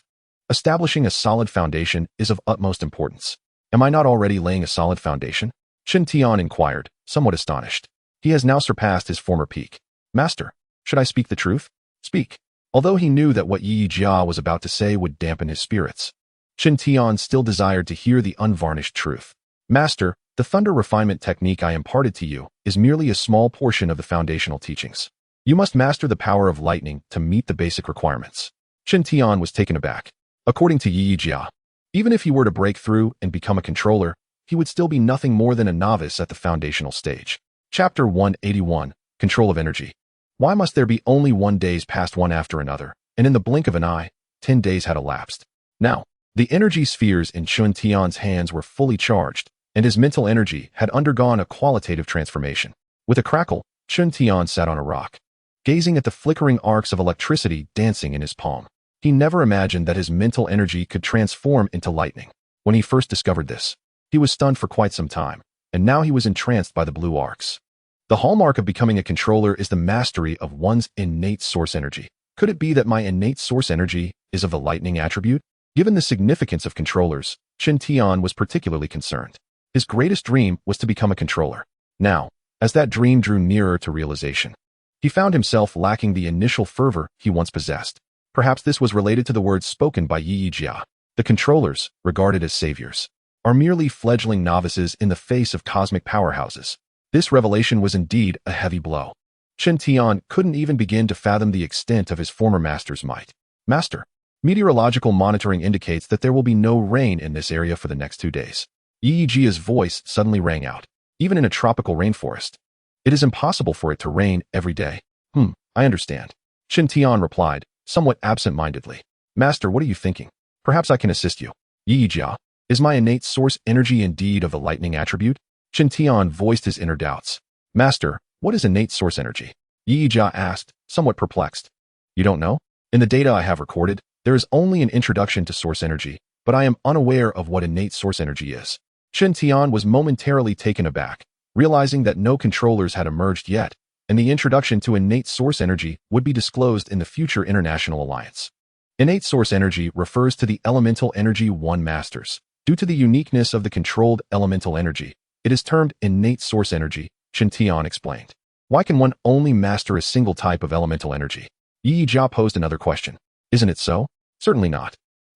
establishing a solid foundation is of utmost importance. Am I not already laying a solid foundation? Chen Tian inquired, somewhat astonished. He has now surpassed his former peak. Master, should I speak the truth? Speak. Although he knew that what Yi Jia was about to say would dampen his spirits, Chen Tian still desired to hear the unvarnished truth. Master, the thunder refinement technique I imparted to you is merely a small portion of the foundational teachings. You must master the power of lightning to meet the basic requirements. Chen Tian was taken aback. According to Yi Jia, even if he were to break through and become a controller, he would still be nothing more than a novice at the foundational stage. Chapter 181, Control of Energy. Why must there be only 1 days past one after another, and in the blink of an eye, 10 days had elapsed? Now, the energy spheres in Chen Tian's hands were fully charged, and his mental energy had undergone a qualitative transformation. With a crackle, Chen Tian sat on a rock, gazing at the flickering arcs of electricity dancing in his palm. He never imagined that his mental energy could transform into lightning. When he first discovered this, he was stunned for quite some time, and now he was entranced by the blue arcs. The hallmark of becoming a controller is the mastery of one's innate source energy. Could it be that my innate source energy is of the lightning attribute? Given the significance of controllers, Chen Tian was particularly concerned. His greatest dream was to become a controller. Now, as that dream drew nearer to realization, he found himself lacking the initial fervor he once possessed. Perhaps this was related to the words spoken by Yi Jia. The controllers, regarded as saviors, are merely fledgling novices in the face of cosmic powerhouses. This revelation was indeed a heavy blow. Chen Tian couldn't even begin to fathom the extent of his former master's might. Master, meteorological monitoring indicates that there will be no rain in this area for the next 2 days. Yi Jia's voice suddenly rang out. Even in a tropical rainforest, it is impossible for it to rain every day. I understand. Chen Tian replied, somewhat absent-mindedly. Master, what are you thinking? Perhaps I can assist you. Yi Jia, is my innate source energy indeed of the lightning attribute? Chen Tian voiced his inner doubts. Master, what is innate source energy? Yi Jia asked, somewhat perplexed. You don't know? In the data I have recorded, there is only an introduction to source energy, but I am unaware of what innate source energy is. Chen Tian was momentarily taken aback, realizing that no controllers had emerged yet, and the introduction to innate source energy would be disclosed in the future international alliance. Innate source energy refers to the elemental energy one masters. Due to the uniqueness of the controlled elemental energy, it is termed innate source energy, Chen Tian explained. Why can one only master a single type of elemental energy? Yi Jia posed another question. Isn't it so? Certainly not.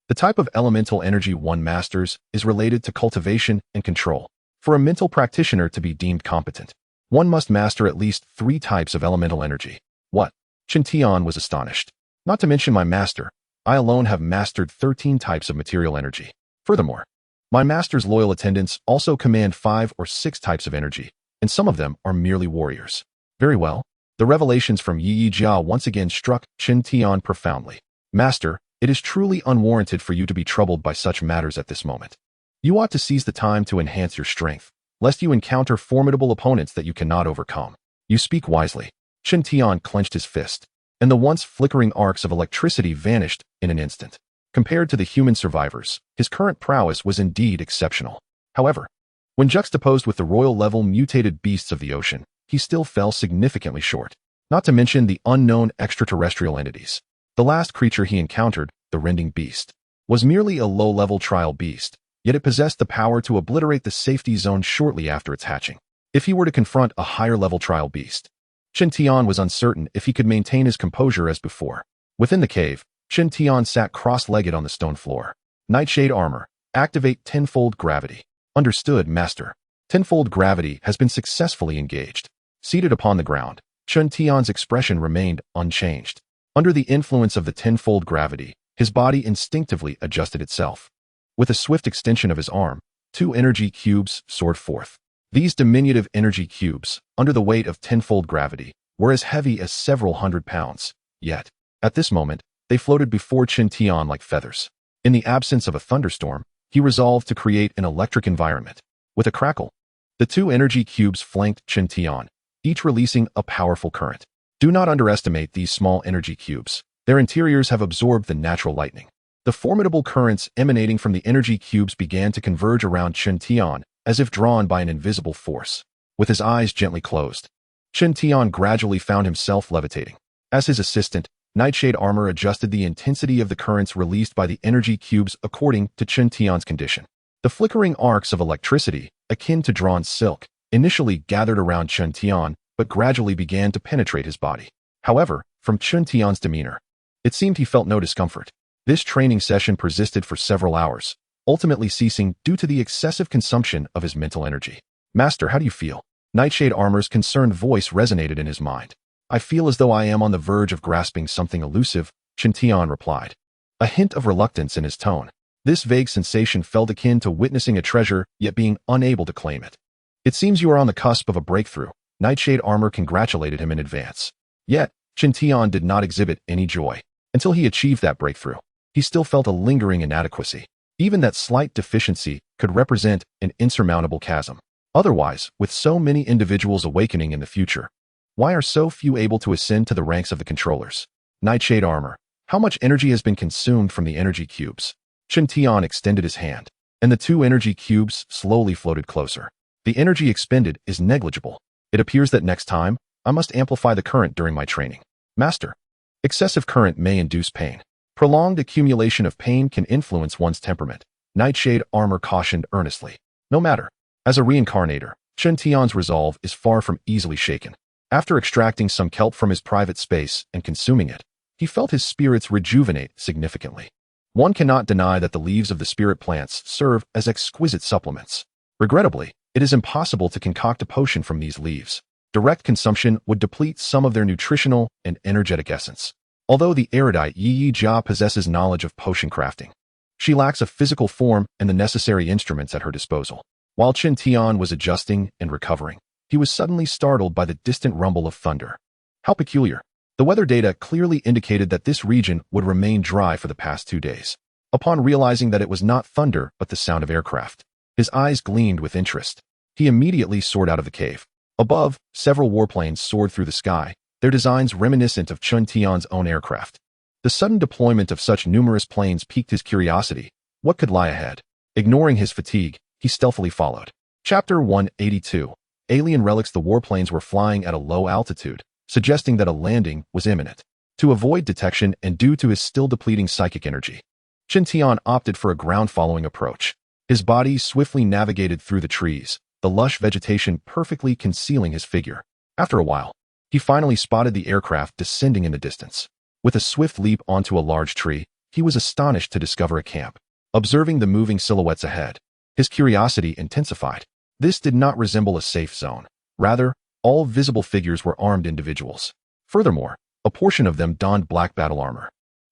The type of elemental energy one masters is related to cultivation and control. For a mental practitioner to be deemed competent, one must master at least 3 types of elemental energy. What? Chen Tian was astonished. Not to mention my master, I alone have mastered 13 types of material energy. Furthermore, my master's loyal attendants also command 5 or 6 types of energy, and some of them are merely warriors. Very well. The revelations from Yi Jia once again struck Chen Tian profoundly. Master, it is truly unwarranted for you to be troubled by such matters at this moment. You ought to seize the time to enhance your strength, lest you encounter formidable opponents that you cannot overcome. You speak wisely. Chen Tian clenched his fist, and the once flickering arcs of electricity vanished in an instant. Compared to the human survivors, his current prowess was indeed exceptional. However, when juxtaposed with the royal-level mutated beasts of the ocean, he still fell significantly short. Not to mention the unknown extraterrestrial entities. The last creature he encountered, the rending beast, was merely a low-level trial beast, yet it possessed the power to obliterate the safety zone shortly after its hatching. If he were to confront a higher-level trial beast, Chen Tian was uncertain if he could maintain his composure as before. Within the cave, Chen Tian sat cross-legged on the stone floor. Nightshade armor. Activate tenfold gravity. Understood, Master. Tenfold gravity has been successfully engaged. Seated upon the ground, Chen Tian's expression remained unchanged. Under the influence of the tenfold gravity, his body instinctively adjusted itself. With a swift extension of his arm, 2 energy cubes soared forth. These diminutive energy cubes, under the weight of tenfold gravity, were as heavy as several hundred pounds. Yet, at this moment, they floated before Chen Tian like feathers. In the absence of a thunderstorm, he resolved to create an electric environment. With a crackle, the 2 energy cubes flanked Chen Tian, each releasing a powerful current. Do not underestimate these small energy cubes. Their interiors have absorbed the natural lightning. The formidable currents emanating from the energy cubes began to converge around Chen Tian, as if drawn by an invisible force. With his eyes gently closed, Chen Tian gradually found himself levitating. As his assistant, Nightshade armor adjusted the intensity of the currents released by the energy cubes according to Chen Tian's condition. The flickering arcs of electricity, akin to drawn silk, initially gathered around Chen Tian, but gradually began to penetrate his body. However, from Chen Tian's demeanor, it seemed he felt no discomfort. This training session persisted for several hours, ultimately ceasing due to the excessive consumption of his mental energy. Master, how do you feel? Nightshade armor's concerned voice resonated in his mind. I feel as though I am on the verge of grasping something elusive, Chen Tian replied. A hint of reluctance in his tone. This vague sensation felt akin to witnessing a treasure, yet being unable to claim it. It seems you are on the cusp of a breakthrough. Nightshade armor congratulated him in advance. Yet, Chen Tian did not exhibit any joy. Until he achieved that breakthrough, he still felt a lingering inadequacy. Even that slight deficiency could represent an insurmountable chasm. Otherwise, with so many individuals awakening in the future, why are so few able to ascend to the ranks of the controllers? Nightshade armor. How much energy has been consumed from the energy cubes? Chen Tian extended his hand, and the 2 energy cubes slowly floated closer. The energy expended is negligible. It appears that next time, I must amplify the current during my training. Master. Excessive current may induce pain. Prolonged accumulation of pain can influence one's temperament. Nightshade armor cautioned earnestly. No matter. As a reincarnator, Chen Tian's resolve is far from easily shaken. After extracting some kelp from his private space and consuming it, he felt his spirits rejuvenate significantly. One cannot deny that the leaves of the spirit plants serve as exquisite supplements. Regrettably, it is impossible to concoct a potion from these leaves. Direct consumption would deplete some of their nutritional and energetic essence. Although the erudite Yi Jia possesses knowledge of potion crafting, she lacks a physical form and the necessary instruments at her disposal. While Chen Tian was adjusting and recovering, he was suddenly startled by the distant rumble of thunder. How peculiar. The weather data clearly indicated that this region would remain dry for the past 2 days. Upon realizing that it was not thunder but the sound of aircraft, his eyes gleamed with interest. He immediately soared out of the cave. Above, several warplanes soared through the sky, their designs reminiscent of Chen Tian's own aircraft. The sudden deployment of such numerous planes piqued his curiosity. What could lie ahead? Ignoring his fatigue, he stealthily followed. Chapter 182. Alien relics. The warplanes were flying at a low altitude, suggesting that a landing was imminent. To avoid detection and due to his still depleting psychic energy, Chen Tian opted for a ground-following approach. His body swiftly navigated through the trees, the lush vegetation perfectly concealing his figure. After a while, he finally spotted the aircraft descending in the distance. With a swift leap onto a large tree, he was astonished to discover a camp. Observing the moving silhouettes ahead, his curiosity intensified. This did not resemble a safe zone. Rather, all visible figures were armed individuals. Furthermore, a portion of them donned black battle armor.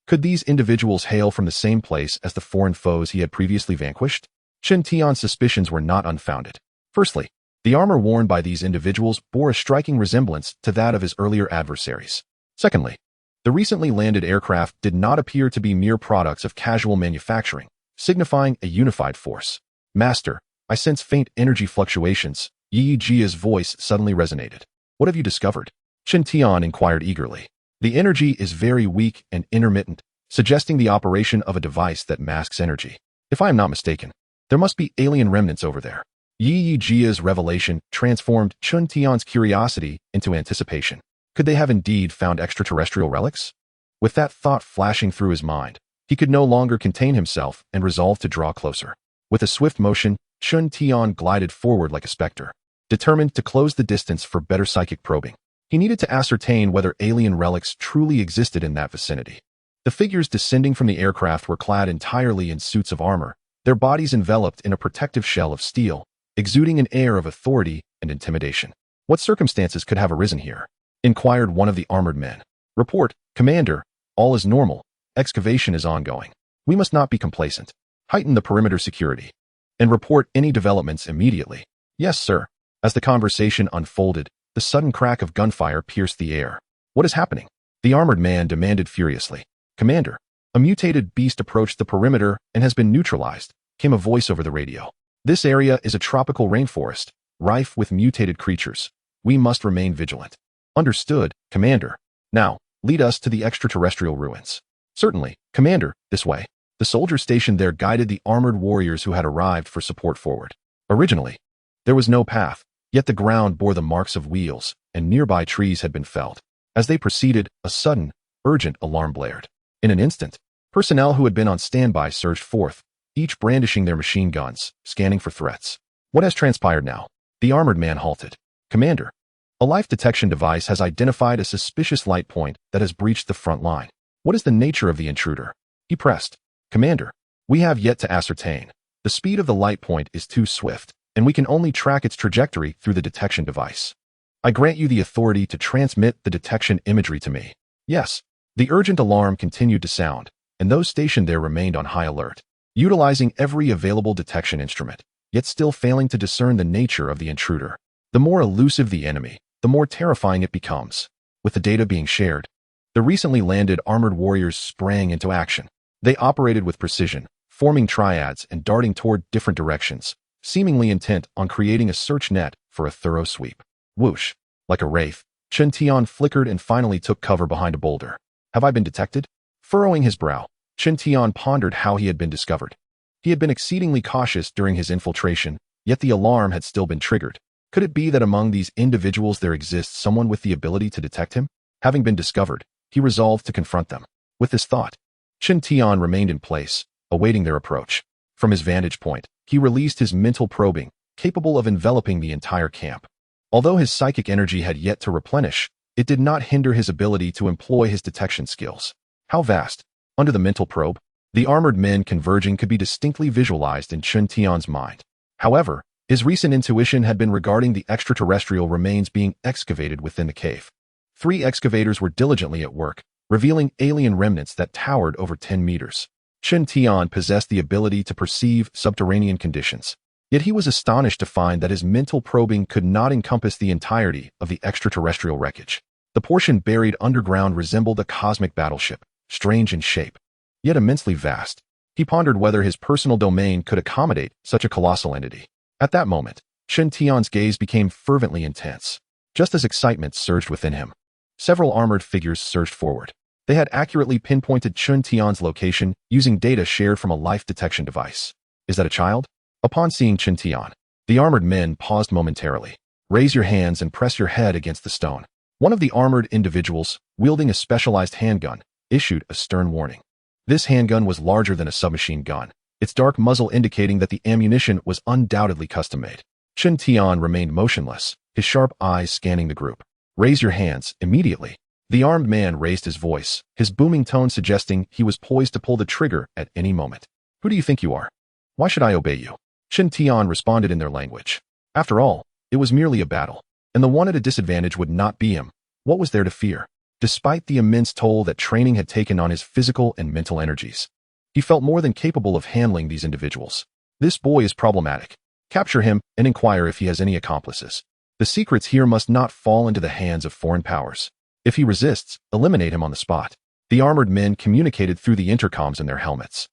Could these individuals hail from the same place as the foreign foes he had previously vanquished? Chen Tian's suspicions were not unfounded. Firstly, the armor worn by these individuals bore a striking resemblance to that of his earlier adversaries. Secondly, the recently landed aircraft did not appear to be mere products of casual manufacturing, signifying a unified force. Master, I sense faint energy fluctuations. Yi Jia's voice suddenly resonated. What have you discovered? Chen Tian inquired eagerly. The energy is very weak and intermittent, suggesting the operation of a device that masks energy. If I am not mistaken, there must be alien remnants over there. Yi Jia's revelation transformed Chen Tian's curiosity into anticipation. Could they have indeed found extraterrestrial relics? With that thought flashing through his mind, he could no longer contain himself and resolved to draw closer. With a swift motion, Chen Tian glided forward like a specter, determined to close the distance for better psychic probing. He needed to ascertain whether alien relics truly existed in that vicinity. The figures descending from the aircraft were clad entirely in suits of armor, their bodies enveloped in a protective shell of steel, exuding an air of authority and intimidation. What circumstances could have arisen here? Inquired one of the armored men. Report, Commander, all is normal. Excavation is ongoing. We must not be complacent. Heighten the perimeter security. And report any developments immediately. Yes, sir. As the conversation unfolded, the sudden crack of gunfire pierced the air. What is happening? The armored man demanded furiously. Commander, a mutated beast approached the perimeter and has been neutralized, came a voice over the radio. This area is a tropical rainforest, rife with mutated creatures. We must remain vigilant. Understood, Commander. Now, lead us to the extraterrestrial ruins. Certainly, Commander, this way. The soldiers stationed there guided the armored warriors who had arrived for support forward. Originally, there was no path, yet the ground bore the marks of wheels, and nearby trees had been felled. As they proceeded, a sudden, urgent alarm blared. In an instant, personnel who had been on standby surged forth, each brandishing their machine guns, scanning for threats. What has transpired now? The armored man halted. Commander, a life detection device has identified a suspicious light point that has breached the front line. What is the nature of the intruder? He pressed. Commander, we have yet to ascertain. The speed of the light point is too swift, and we can only track its trajectory through the detection device. I grant you the authority to transmit the detection imagery to me. Yes. The urgent alarm continued to sound, and those stationed there remained on high alert, utilizing every available detection instrument, yet still failing to discern the nature of the intruder. The more elusive the enemy, the more terrifying it becomes. With the data being shared, the recently landed armored warriors sprang into action. They operated with precision, forming triads and darting toward different directions, seemingly intent on creating a search net for a thorough sweep. Whoosh! Like a wraith, Chen Tian flickered and finally took cover behind a boulder. Have I been detected? Furrowing his brow, Chen Tian pondered how he had been discovered. He had been exceedingly cautious during his infiltration, yet the alarm had still been triggered. Could it be that among these individuals there exists someone with the ability to detect him? Having been discovered, he resolved to confront them. With this thought, Chen Tian remained in place, awaiting their approach. From his vantage point, he released his mental probing, capable of enveloping the entire camp. Although his psychic energy had yet to replenish, it did not hinder his ability to employ his detection skills. How vast! Under the mental probe, the armored men converging could be distinctly visualized in Chen Tian's mind. However, his recent intuition had been regarding the extraterrestrial remains being excavated within the cave. 3 excavators were diligently at work, revealing alien remnants that towered over 10 meters. Chen Tian possessed the ability to perceive subterranean conditions. Yet he was astonished to find that his mental probing could not encompass the entirety of the extraterrestrial wreckage. The portion buried underground resembled a cosmic battleship, strange in shape, yet immensely vast. He pondered whether his personal domain could accommodate such a colossal entity. At that moment, Chen Tian's gaze became fervently intense. Just as excitement surged within him, several armored figures surged forward. They had accurately pinpointed Chen Tian's location using data shared from a life detection device. Is that a child? Upon seeing Chen Tian, the armored men paused momentarily. Raise your hands and press your head against the stone. One of the armored individuals, wielding a specialized handgun, issued a stern warning. This handgun was larger than a submachine gun, its dark muzzle indicating that the ammunition was undoubtedly custom-made. Chen Tian remained motionless, his sharp eyes scanning the group. Raise your hands, immediately. The armed man raised his voice, his booming tone suggesting he was poised to pull the trigger at any moment. Who do you think you are? Why should I obey you? Chen Tian responded in their language. After all, it was merely a battle, and the one at a disadvantage would not be him. What was there to fear? Despite the immense toll that training had taken on his physical and mental energies, he felt more than capable of handling these individuals. This boy is problematic. Capture him and inquire if he has any accomplices. The secrets here must not fall into the hands of foreign powers. If he resists, eliminate him on the spot. The armored men communicated through the intercoms in their helmets,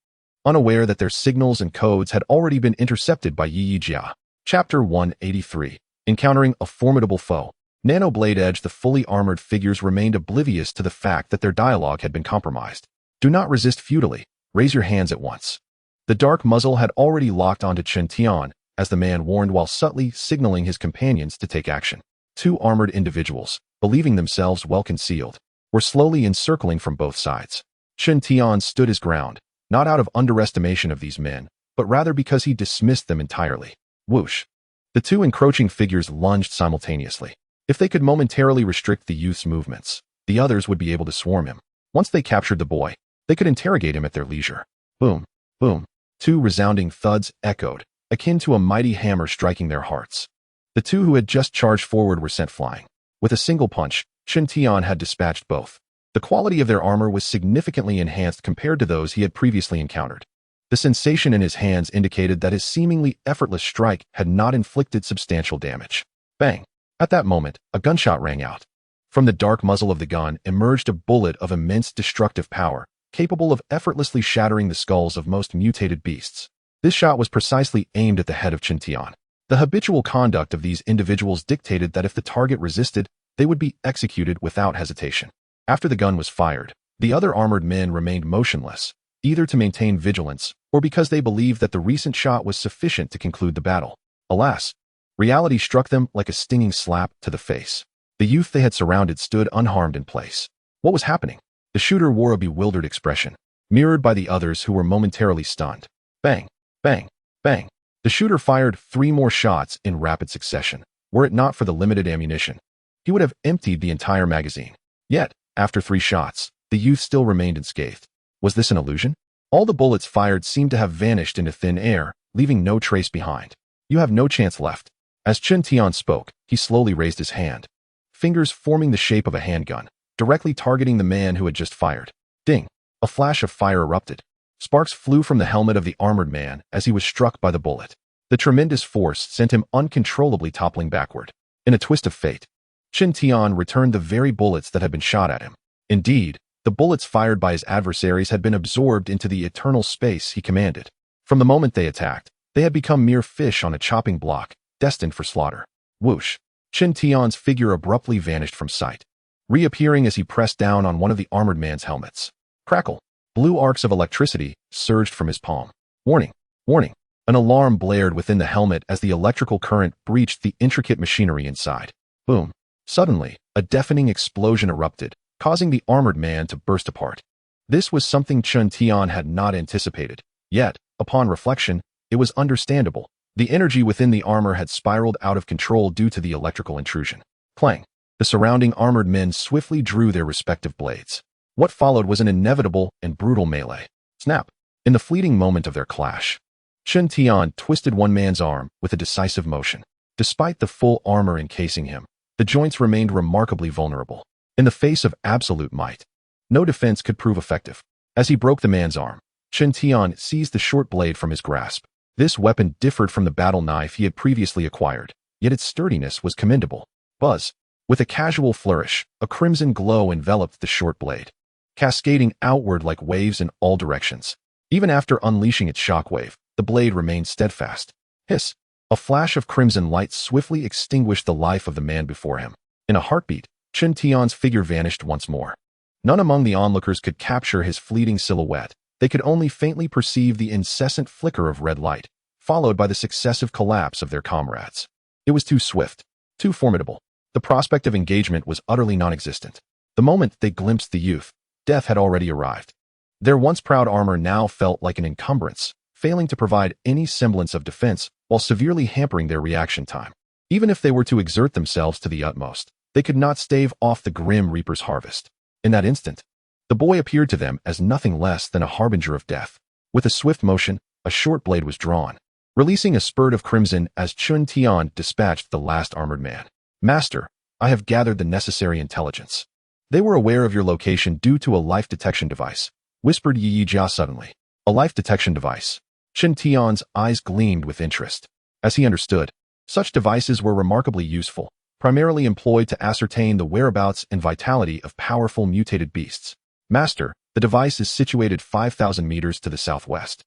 unaware that their signals and codes had already been intercepted by Yi Jia. Chapter 183. Encountering a formidable foe. Nano Blade Edge. The fully armored figures remained oblivious to the fact that their dialogue had been compromised. Do not resist futilely. Raise your hands at once. The dark muzzle had already locked onto Chen Tian, as the man warned while subtly signaling his companions to take action. 2 armored individuals, believing themselves well concealed, were slowly encircling from both sides. Chen Tian stood his ground, not out of underestimation of these men, but rather because he dismissed them entirely. Whoosh! The 2 encroaching figures lunged simultaneously. If they could momentarily restrict the youth's movements, the others would be able to swarm him. Once they captured the boy, They could interrogate him at their leisure. Boom, boom. Two resounding thuds echoed, akin to a mighty hammer striking their hearts. The two who had just charged forward were sent flying. With a single punch, Chen Tian had dispatched both. The quality of their armor was significantly enhanced compared to those he had previously encountered. The sensation in his hands indicated that his seemingly effortless strike had not inflicted substantial damage. Bang! At that moment, a gunshot rang out. From the dark muzzle of the gun emerged a bullet of immense destructive power, capable of effortlessly shattering the skulls of most mutated beasts. This shot was precisely aimed at the head of Chen Tian. The habitual conduct of these individuals dictated that if the target resisted, they would be executed without hesitation. After the gun was fired, the other armored men remained motionless, either to maintain vigilance or because they believed that the recent shot was sufficient to conclude the battle. Alas, reality struck them like a stinging slap to the face. The youth they had surrounded stood unharmed in place. What was happening? The shooter wore a bewildered expression, mirrored by the others who were momentarily stunned. Bang, bang, bang. The shooter fired 3 more shots in rapid succession. Were it not for the limited ammunition, he would have emptied the entire magazine. Yet, after 3 shots, the youth still remained unscathed. Was this an illusion? All the bullets fired seemed to have vanished into thin air, leaving no trace behind. You have no chance left. As Chen Tian spoke, he slowly raised his hand, fingers forming the shape of a handgun, directly targeting the man who had just fired. Ding! A flash of fire erupted. Sparks flew from the helmet of the armored man as he was struck by the bullet. The tremendous force sent him uncontrollably toppling backward. In a twist of fate, Chen Tian returned the very bullets that had been shot at him. Indeed, the bullets fired by his adversaries had been absorbed into the eternal space he commanded. From the moment they attacked, they had become mere fish on a chopping block, destined for slaughter. Whoosh! Chen Tian's figure abruptly vanished from sight, reappearing as he pressed down on one of the armored man's helmets. Crackle! Blue arcs of electricity surged from his palm. Warning! Warning! An alarm blared within the helmet as the electrical current breached the intricate machinery inside. Boom! Suddenly, a deafening explosion erupted, causing the armored man to burst apart. This was something Chen Tian had not anticipated. Yet, upon reflection, it was understandable. The energy within the armor had spiraled out of control due to the electrical intrusion. Clang! The surrounding armored men swiftly drew their respective blades. What followed was an inevitable and brutal melee. Snap! In the fleeting moment of their clash, Chen Tian twisted one man's arm with a decisive motion. Despite the full armor encasing him, the joints remained remarkably vulnerable. In the face of absolute might, no defense could prove effective. As he broke the man's arm, Chen Tian seized the short blade from his grasp. This weapon differed from the battle knife he had previously acquired, yet its sturdiness was commendable. Buzz! With a casual flourish, a crimson glow enveloped the short blade, cascading outward like waves in all directions. Even after unleashing its shockwave, the blade remained steadfast. Hiss! A flash of crimson light swiftly extinguished the life of the man before him. In a heartbeat, Chen Tian's figure vanished once more. None among the onlookers could capture his fleeting silhouette. They could only faintly perceive the incessant flicker of red light, followed by the successive collapse of their comrades. It was too swift, too formidable. The prospect of engagement was utterly non-existent. The moment they glimpsed the youth, death had already arrived. Their once proud armor now felt like an encumbrance, failing to provide any semblance of defense while severely hampering their reaction time. Even if they were to exert themselves to the utmost, they could not stave off the grim Reaper's harvest. In that instant, the boy appeared to them as nothing less than a harbinger of death. With a swift motion, a short blade was drawn, releasing a spurt of crimson as Chen Tian dispatched the last armored man. Master, I have gathered the necessary intelligence. They were aware of your location due to a life detection device, whispered Yi Jia suddenly. A life detection device. Chen Tian's eyes gleamed with interest. As he understood, such devices were remarkably useful, primarily employed to ascertain the whereabouts and vitality of powerful mutated beasts. Master, the device is situated 5,000 meters to the southwest.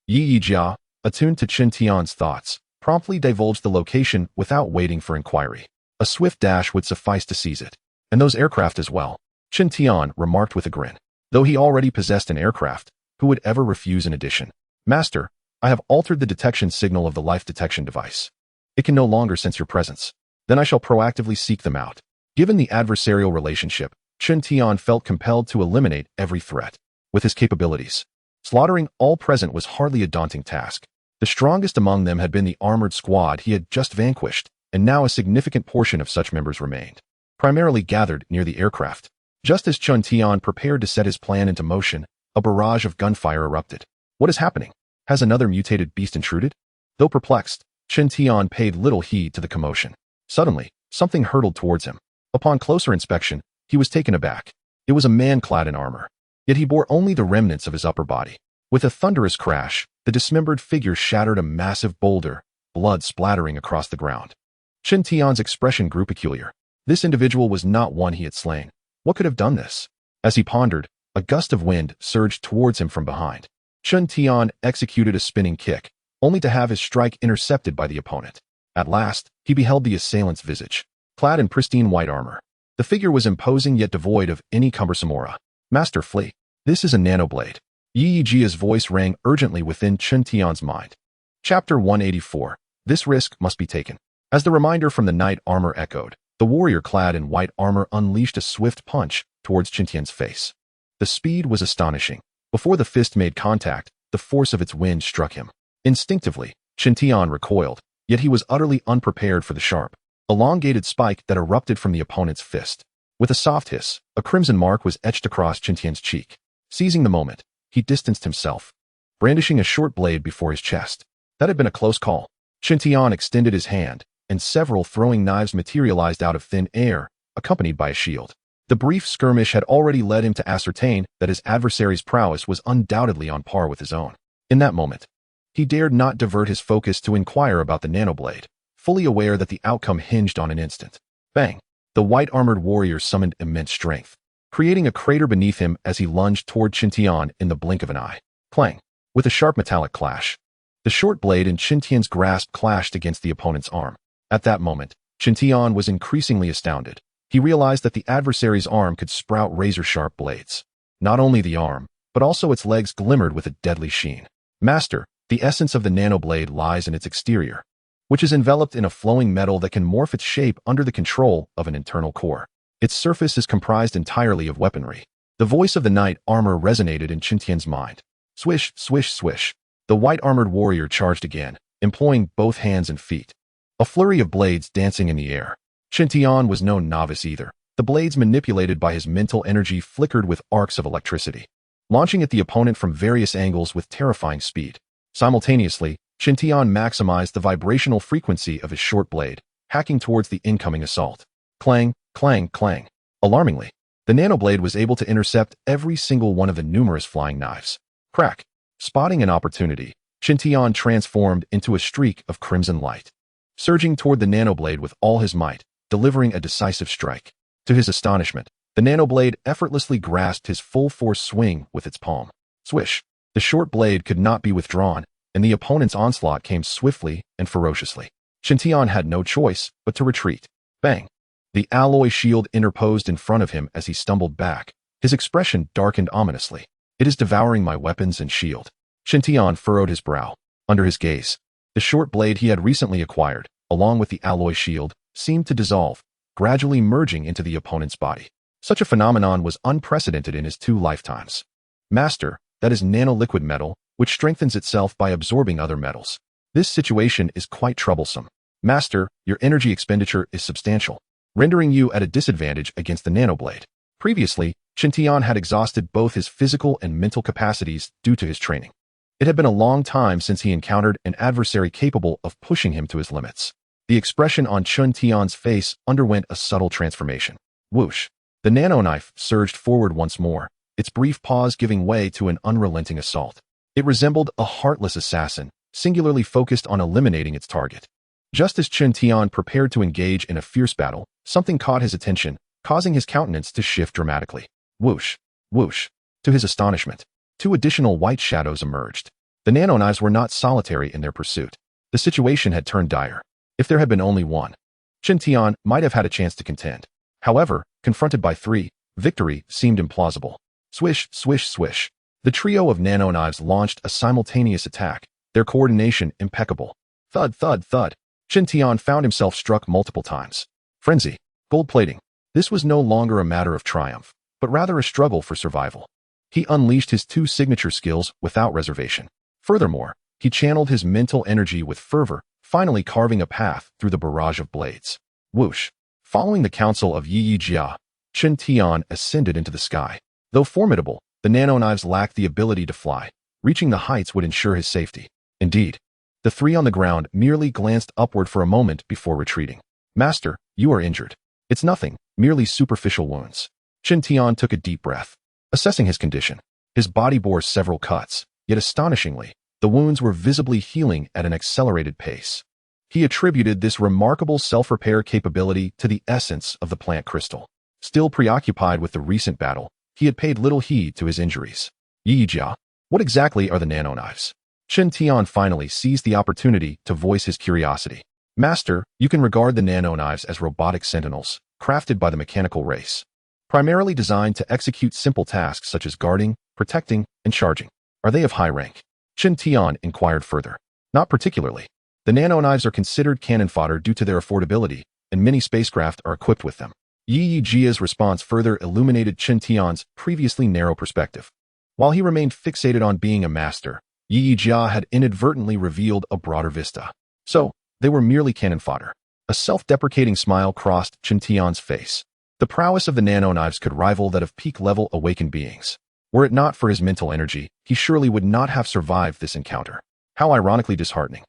Yi Jia, attuned to Chen Tian's thoughts, promptly divulged the location without waiting for inquiry. A swift dash would suffice to seize it. And those aircraft as well, Chen Tian remarked with a grin. Though he already possessed an aircraft, who would ever refuse an addition? Master, I have altered the detection signal of the life detection device. It can no longer sense your presence. Then I shall proactively seek them out. Given the adversarial relationship, Chen Tian felt compelled to eliminate every threat. With his capabilities, slaughtering all present was hardly a daunting task. The strongest among them had been the armored squad he had just vanquished, and now a significant portion of such members remained, primarily gathered near the aircraft. Just as Chen Tian prepared to set his plan into motion, a barrage of gunfire erupted. What is happening? Has another mutated beast intruded? Though perplexed, Chen Tian paid little heed to the commotion. Suddenly, something hurtled towards him. Upon closer inspection, he was taken aback. It was a man clad in armor. Yet he bore only the remnants of his upper body. With a thunderous crash, the dismembered figure shattered a massive boulder, blood splattering across the ground. Chen Tian's expression grew peculiar. This individual was not one he had slain. What could have done this? As he pondered, a gust of wind surged towards him from behind. Chen Tian executed a spinning kick, only to have his strike intercepted by the opponent. At last, he beheld the assailant's visage. Clad in pristine white armor, the figure was imposing yet devoid of any cumbersome aura. Master, flee. This is a nanoblade. Yi Jia's voice rang urgently within Chen Tian's mind. Chapter 184. This risk must be taken. As the reminder from the knight armor echoed, the warrior clad in white armor unleashed a swift punch towards Chen Tian's face. The speed was astonishing. Before the fist made contact, the force of its wind struck him. Instinctively, Chen Tian recoiled, yet he was utterly unprepared for the sharp, elongated spike that erupted from the opponent's fist. With a soft hiss, a crimson mark was etched across Chen Tian's cheek. Seizing the moment, he distanced himself, brandishing a short blade before his chest. That had been a close call. Chen Tian extended his hand, and several throwing knives materialized out of thin air, accompanied by a shield. The brief skirmish had already led him to ascertain that his adversary's prowess was undoubtedly on par with his own. In that moment, he dared not divert his focus to inquire about the nanoblade, fully aware that the outcome hinged on an instant. Bang! The white-armored warrior summoned immense strength, creating a crater beneath him as he lunged toward Chen Tian in the blink of an eye. Clang! With a sharp metallic clash, the short blade in Chen Tian's grasp clashed against the opponent's arm. At that moment, Chen Tian was increasingly astounded. He realized that the adversary's arm could sprout razor-sharp blades. Not only the arm, but also its legs glimmered with a deadly sheen. Master, the essence of the nanoblade lies in its exterior, which is enveloped in a flowing metal that can morph its shape under the control of an internal core. Its surface is comprised entirely of weaponry. The voice of the knight armor resonated in Chen Tian's mind. Swish, swish, swish. The white-armored warrior charged again, employing both hands and feet. A flurry of blades dancing in the air. Chen Tian was no novice either. The blades manipulated by his mental energy flickered with arcs of electricity, launching at the opponent from various angles with terrifying speed. Simultaneously, Chen Tian maximized the vibrational frequency of his short blade, hacking towards the incoming assault. Clang, clang, clang. Alarmingly, the nanoblade was able to intercept every single one of the numerous flying knives. Crack! Spotting an opportunity, Chen Tian transformed into a streak of crimson light, surging toward the nanoblade with all his might, delivering a decisive strike. To his astonishment, the nanoblade effortlessly grasped his full-force swing with its palm. Swish! The short blade could not be withdrawn, and the opponent's onslaught came swiftly and ferociously. Chen Tian had no choice but to retreat. Bang! The alloy shield interposed in front of him as he stumbled back. His expression darkened ominously. It is devouring my weapons and shield. Chen Tian furrowed his brow. Under his gaze, the short blade he had recently acquired, along with the alloy shield, seemed to dissolve, gradually merging into the opponent's body. Such a phenomenon was unprecedented in his 2 lifetimes. Master, that is nanoliquid metal, which strengthens itself by absorbing other metals. This situation is quite troublesome. Master, your energy expenditure is substantial, rendering you at a disadvantage against the nanoblade. Previously, Chen Tian had exhausted both his physical and mental capacities due to his training. It had been a long time since he encountered an adversary capable of pushing him to his limits. The expression on Chen Tian's face underwent a subtle transformation. Whoosh! The nanoknife surged forward once more, its brief pause giving way to an unrelenting assault. It resembled a heartless assassin, singularly focused on eliminating its target. Just as Chen Tian prepared to engage in a fierce battle, something caught his attention, causing his countenance to shift dramatically. Whoosh! Whoosh! To his astonishment, 2 additional white shadows emerged. The nanoknives were not solitary in their pursuit. The situation had turned dire. If there had been only one, Chen Tian might have had a chance to contend. However, confronted by 3, victory seemed implausible. Swish, swish, swish. The trio of nanoknives launched a simultaneous attack, their coordination impeccable. Thud, thud, thud. Chen Tian found himself struck multiple times. Frenzy. Gold plating. This was no longer a matter of triumph, but rather a struggle for survival. He unleashed his 2 signature skills without reservation. Furthermore, he channeled his mental energy with fervor, finally carving a path through the barrage of blades. Whoosh! Following the counsel of Yi Jia, Chen Tian ascended into the sky. Though formidable, The nano-knives lacked the ability to fly. Reaching the heights would ensure his safety. Indeed, the three on the ground merely glanced upward for a moment before retreating. Master, you are injured. It's nothing, merely superficial wounds. Chen Tian took a deep breath. Assessing his condition, his body bore several cuts, yet astonishingly, the wounds were visibly healing at an accelerated pace. He attributed this remarkable self-repair capability to the essence of the plant crystal. Still preoccupied with the recent battle, he had paid little heed to his injuries. Yi Jia, what exactly are the nano-knives? Chen Tian finally seized the opportunity to voice his curiosity. Master, you can regard the nano-knives as robotic sentinels, crafted by the mechanical race. Primarily designed to execute simple tasks such as guarding, protecting, and charging. Are they of high rank? Chen Tian inquired further. Not particularly. The nano-knives are considered cannon fodder due to their affordability, and many spacecraft are equipped with them. Yi Jia's response further illuminated Chen Tian's previously narrow perspective. While he remained fixated on being a master, Yi Jia had inadvertently revealed a broader vista. So, they were merely cannon fodder. A self-deprecating smile crossed Chen Tian's face. The prowess of the nano-knives could rival that of peak-level awakened beings. Were it not for his mental energy, he surely would not have survived this encounter. How ironically disheartening.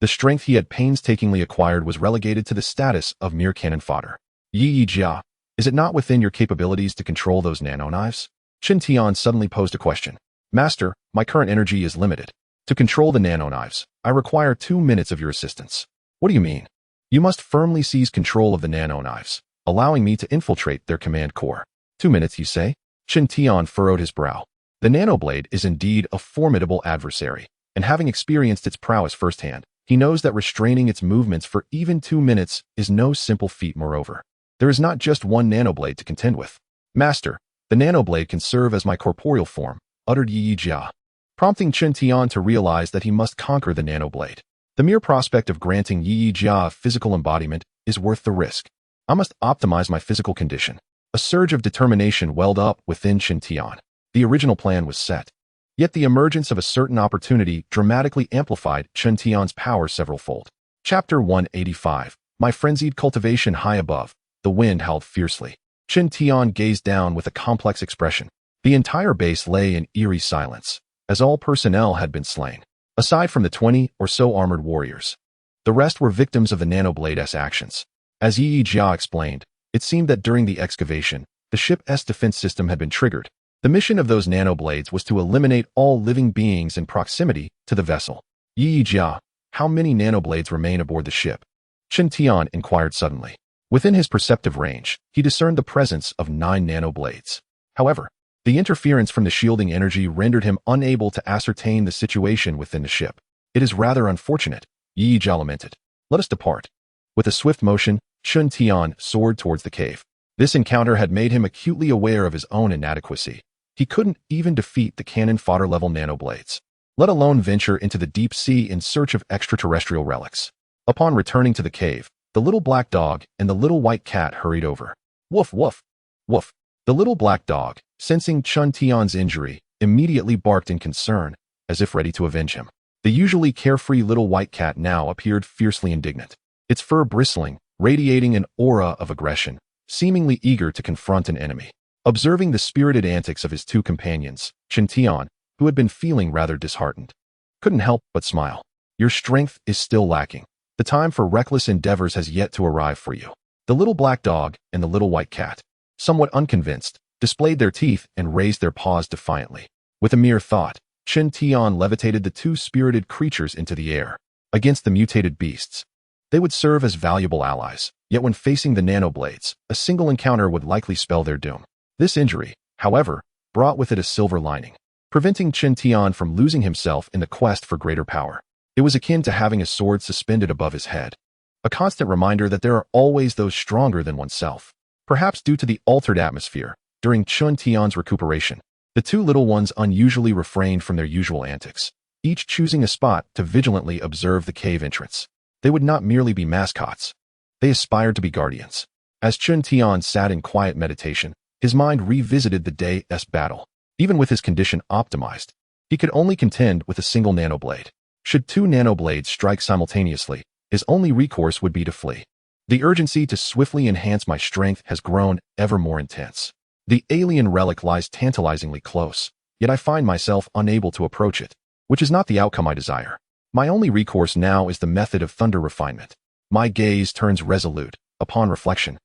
The strength he had painstakingly acquired was relegated to the status of mere cannon fodder. Yi Jia, is it not within your capabilities to control those nano-knives? Chen Tian suddenly posed a question. Master, my current energy is limited. To control the nano-knives, I require 2 minutes of your assistance. What do you mean? You must firmly seize control of the nano-knives, allowing me to infiltrate their command core. 2 minutes, you say? Chen Tian furrowed his brow. The nanoblade is indeed a formidable adversary, and having experienced its prowess firsthand, he knows that restraining its movements for even 2 minutes is no simple feat. Moreover, there is not just one nanoblade to contend with. Master, the nanoblade can serve as my corporeal form, uttered Yi Jia, prompting Chen Tian to realize that he must conquer the nanoblade. The mere prospect of granting Yi Jia a physical embodiment is worth the risk. I must optimize my physical condition. A surge of determination welled up within Chen Tian. The original plan was set. Yet the emergence of a certain opportunity dramatically amplified Chen Tian's power several-fold. Chapter 185. My frenzied cultivation. High above, the wind howled fiercely. Chen Tian gazed down with a complex expression. The entire base lay in eerie silence, as all personnel had been slain. Aside from the 20 or so armored warriors, the rest were victims of the nanoblade's actions. As Yi Jia explained, it seemed that during the excavation, the ship's defense system had been triggered. The mission of those nanoblades was to eliminate all living beings in proximity to the vessel. Yi Jia, how many nanoblades remain aboard the ship? Chen Tian inquired suddenly. Within his perceptive range, he discerned the presence of 9 nanoblades. However, the interference from the shielding energy rendered him unable to ascertain the situation within the ship. It is rather unfortunate, Yi Jia lamented. Let us depart. With a swift motion, Chen Tian soared towards the cave. This encounter had made him acutely aware of his own inadequacy. He couldn't even defeat the cannon fodder-level nanoblades, let alone venture into the deep sea in search of extraterrestrial relics. Upon returning to the cave, the little black dog and the little white cat hurried over. Woof, woof, woof. The little black dog, sensing Chen Tian's injury, immediately barked in concern, as if ready to avenge him. The usually carefree little white cat now appeared fiercely indignant, its fur bristling, radiating an aura of aggression, seemingly eager to confront an enemy. Observing the spirited antics of his 2 companions, Chen Tian, who had been feeling rather disheartened, couldn't help but smile. Your strength is still lacking. The time for reckless endeavors has yet to arrive for you. The little black dog and the little white cat, somewhat unconvinced, displayed their teeth and raised their paws defiantly. With a mere thought, Chen Tian levitated the 2 spirited creatures into the air. Against the mutated beasts, they would serve as valuable allies, yet when facing the nanoblades, a single encounter would likely spell their doom. This injury, however, brought with it a silver lining, preventing Chen Tian from losing himself in the quest for greater power. It was akin to having a sword suspended above his head, a constant reminder that there are always those stronger than oneself. Perhaps due to the altered atmosphere, during Chen Tian's recuperation, the 2 little ones unusually refrained from their usual antics, each choosing a spot to vigilantly observe the cave entrance. They would not merely be mascots. They aspired to be guardians. As Chen Tian sat in quiet meditation, his mind revisited the day's battle. Even with his condition optimized, he could only contend with a single nanoblade. Should 2 nanoblades strike simultaneously, his only recourse would be to flee. The urgency to swiftly enhance my strength has grown ever more intense. The alien relic lies tantalizingly close, yet I find myself unable to approach it, which is not the outcome I desire. My only recourse now is the method of thunder refinement. My gaze turns resolute. Upon reflection,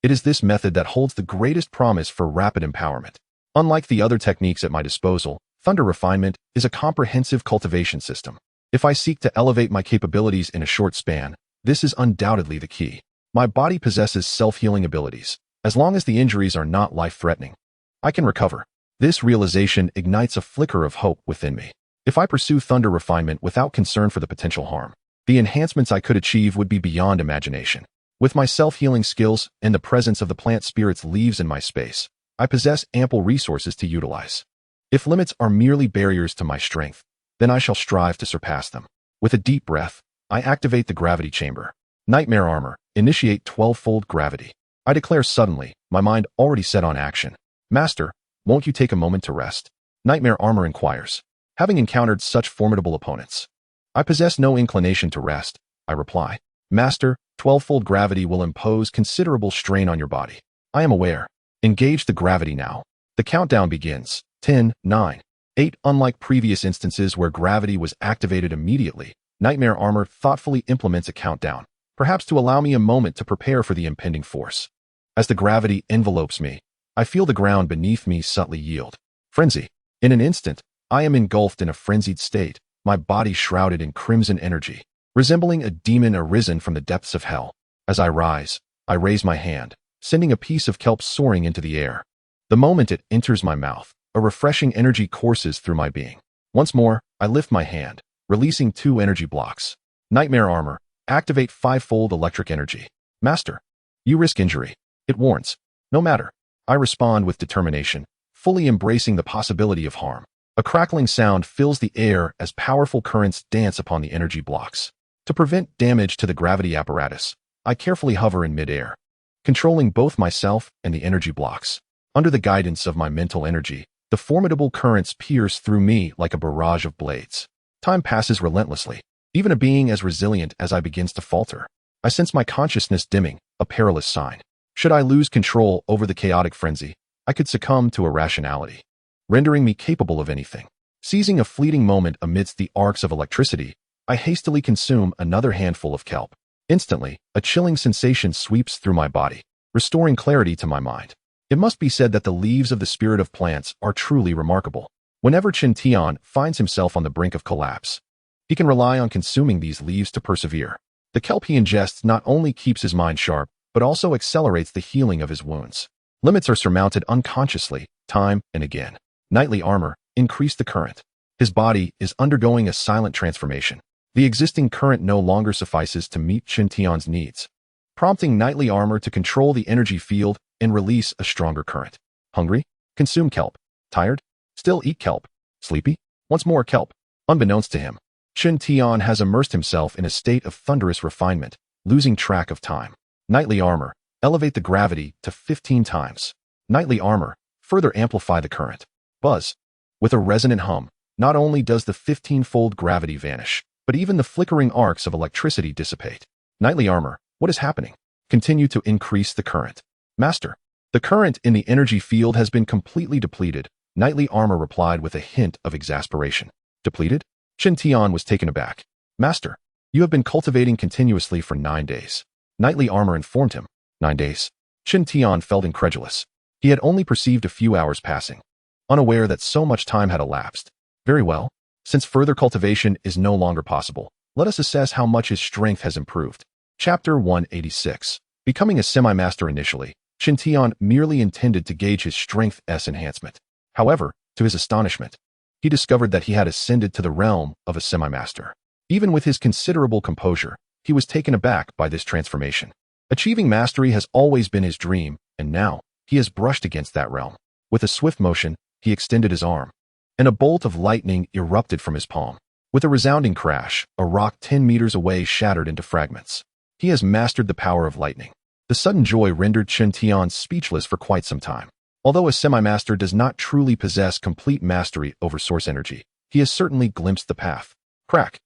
it is this method that holds the greatest promise for rapid empowerment. Unlike the other techniques at my disposal, thunder refinement is a comprehensive cultivation system. If I seek to elevate my capabilities in a short span, this is undoubtedly the key. My body possesses self-healing abilities. As long as the injuries are not life-threatening, I can recover. This realization ignites a flicker of hope within me. If I pursue thunder refinement without concern for the potential harm, the enhancements I could achieve would be beyond imagination. With my self-healing skills and the presence of the plant spirit's leaves in my space, I possess ample resources to utilize. If limits are merely barriers to my strength, then I shall strive to surpass them. With a deep breath, I activate the gravity chamber. Nightmare armor, initiate 12-fold gravity. I declare suddenly, my mind already set on action. Master, won't you take a moment to rest? Nightmare armor inquires. Having encountered such formidable opponents, I possess no inclination to rest, I reply. Master, 12-fold gravity will impose considerable strain on your body. I am aware. Engage the gravity now. The countdown begins. 10, 9, 8. Unlike previous instances where gravity was activated immediately, Nightmare armor thoughtfully implements a countdown, perhaps to allow me a moment to prepare for the impending force. As the gravity envelopes me, I feel the ground beneath me subtly yield. Frenzy. In an instant, I am engulfed in a frenzied state, my body shrouded in crimson energy, resembling a demon arisen from the depths of hell. As I rise, I raise my hand, sending a piece of kelp soaring into the air. The moment it enters my mouth, a refreshing energy courses through my being. Once more, I lift my hand, releasing 2 energy blocks. Nightmare armor, activate 5-fold electric energy. Master, you risk injury. It warns. No matter. I respond with determination, fully embracing the possibility of harm. A crackling sound fills the air as powerful currents dance upon the energy blocks. To prevent damage to the gravity apparatus, I carefully hover in midair, controlling both myself and the energy blocks. Under the guidance of my mental energy, the formidable currents pierce through me like a barrage of blades. Time passes relentlessly. Even a being as resilient as I begins to falter. I sense my consciousness dimming, a perilous sign. Should I lose control over the chaotic frenzy, I could succumb to irrationality, rendering me capable of anything. Seizing a fleeting moment amidst the arcs of electricity, I hastily consume another handful of kelp. Instantly, a chilling sensation sweeps through my body, restoring clarity to my mind. It must be said that the leaves of the spirit of plants are truly remarkable. Whenever Chen Tian finds himself on the brink of collapse, he can rely on consuming these leaves to persevere. The kelp he ingests not only keeps his mind sharp, but also accelerates the healing of his wounds. Limits are surmounted unconsciously, time and again. Nightly armor, increase the current. His body is undergoing a silent transformation. The existing current no longer suffices to meet Chen Tian's needs, prompting nightly armor to control the energy field and release a stronger current. Hungry? Consume kelp. Tired? Still eat kelp. Sleepy? Once more kelp. Unbeknownst to him, Chen Tian has immersed himself in a state of thunderous refinement, losing track of time. Nightly armor, elevate the gravity to 15 times. Nightly armor, further amplify the current. Buzz. With a resonant hum, not only does the 15-fold gravity vanish, but even the flickering arcs of electricity dissipate. Nightly armor, what is happening? Continue to increase the current. Master, the current in the energy field has been completely depleted. Nightly armor replied with a hint of exasperation. Depleted? Chen Tian was taken aback. Master, you have been cultivating continuously for 9 days. Nightly armor informed him. 9 days. Chen Tian felt incredulous. He had only perceived a few hours passing, unaware that so much time had elapsed. Very well. Since further cultivation is no longer possible, let us assess how much his strength has improved. Chapter 186. Becoming a semi-master initially, Chen Tian merely intended to gauge his strength's enhancement. However, to his astonishment, he discovered that he had ascended to the realm of a semi-master. Even with his considerable composure, he was taken aback by this transformation. Achieving mastery has always been his dream, and now, he has brushed against that realm. With a swift motion, he extended his arm, and a bolt of lightning erupted from his palm. With a resounding crash, a rock 10 meters away shattered into fragments. He has mastered the power of lightning. The sudden joy rendered Chen Tian speechless for quite some time. Although a semi-master does not truly possess complete mastery over source energy, he has certainly glimpsed the path. Crack!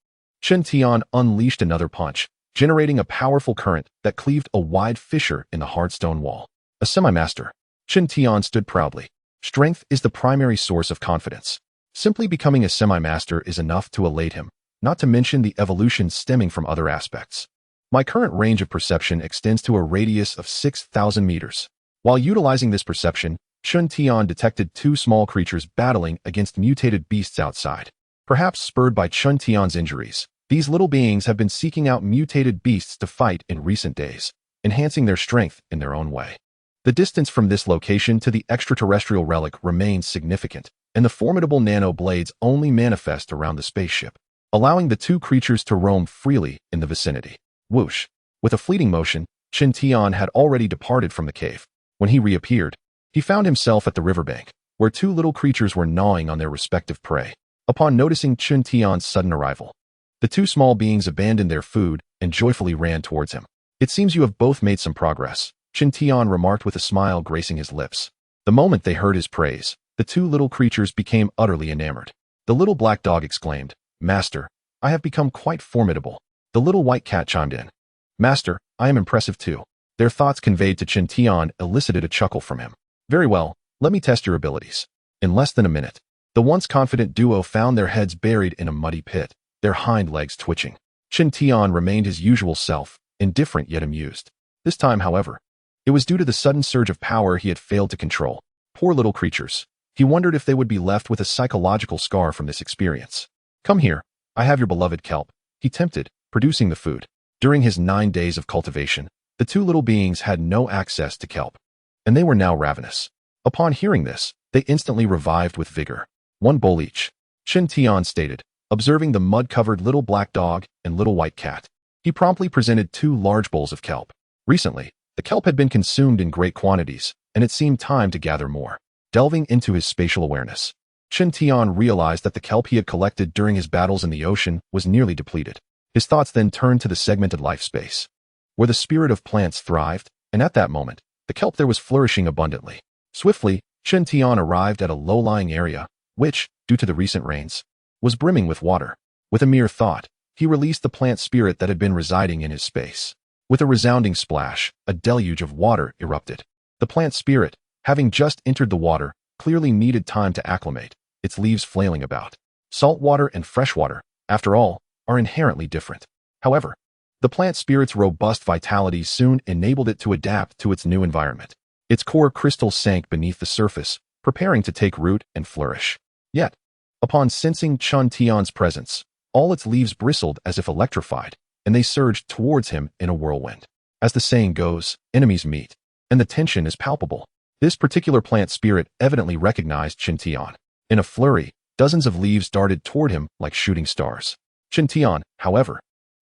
Chen Tian unleashed another punch, generating a powerful current that cleaved a wide fissure in the hard stone wall. A semi-master. Chen Tian stood proudly. Strength is the primary source of confidence. Simply becoming a semi-master is enough to elate him, not to mention the evolution stemming from other aspects. My current range of perception extends to a radius of 6,000 meters. While utilizing this perception, Chun Tian detected two small creatures battling against mutated beasts outside. Perhaps spurred by Chun Tian's injuries, these little beings have been seeking out mutated beasts to fight in recent days, enhancing their strength in their own way. The distance from this location to the extraterrestrial relic remains significant, and the formidable nano blades only manifest around the spaceship, allowing the two creatures to roam freely in the vicinity. Whoosh! With a fleeting motion, Chun Tian had already departed from the cave. When he reappeared, he found himself at the riverbank, where two little creatures were gnawing on their respective prey. Upon noticing Chun Tian's sudden arrival, the two small beings abandoned their food and joyfully ran towards him. It seems you have both made some progress, Chun Tian remarked with a smile gracing his lips. The moment they heard his praise, the two little creatures became utterly enamored. The little black dog exclaimed, "Master, I have become quite formidable." The little white cat chimed in, "Master, I am impressive too." Their thoughts conveyed to Chun Tian elicited a chuckle from him. "Very well, let me test your abilities." In less than a minute, the once confident duo found their heads buried in a muddy pit, their hind legs twitching. Chun Tian remained his usual self, indifferent yet amused. This time, however, it was due to the sudden surge of power he had failed to control. Poor little creatures. He wondered if they would be left with a psychological scar from this experience. "Come here, I have your beloved kelp," he tempted, producing the food. During his 9 days of cultivation, the two little beings had no access to kelp, and they were now ravenous. Upon hearing this, they instantly revived with vigor. "One bowl each," Chun Tian stated, observing the mud-covered little black dog and little white cat. He promptly presented 2 large bowls of kelp. Recently, the kelp had been consumed in great quantities, and it seemed time to gather more. Delving into his spatial awareness, Chun Tian realized that the kelp he had collected during his battles in the ocean was nearly depleted. His thoughts then turned to the segmented life space, where the spirit of plants thrived, and at that moment, the kelp there was flourishing abundantly. Swiftly, Chun Tian arrived at a low-lying area, which, due to the recent rains, was brimming with water. With a mere thought, he released the plant spirit that had been residing in his space. With a resounding splash, a deluge of water erupted. The plant spirit, having just entered the water, clearly needed time to acclimate, its leaves flailing about. Salt water and fresh water, after all, are inherently different. However, the plant spirit's robust vitality soon enabled it to adapt to its new environment. Its core crystals sank beneath the surface, preparing to take root and flourish. Yet, upon sensing Chun Tian's presence, all its leaves bristled as if electrified, and they surged towards him in a whirlwind. As the saying goes, enemies meet, and the tension is palpable. This particular plant spirit evidently recognized Chun Tian. In a flurry, dozens of leaves darted toward him like shooting stars. Chun Tian, however,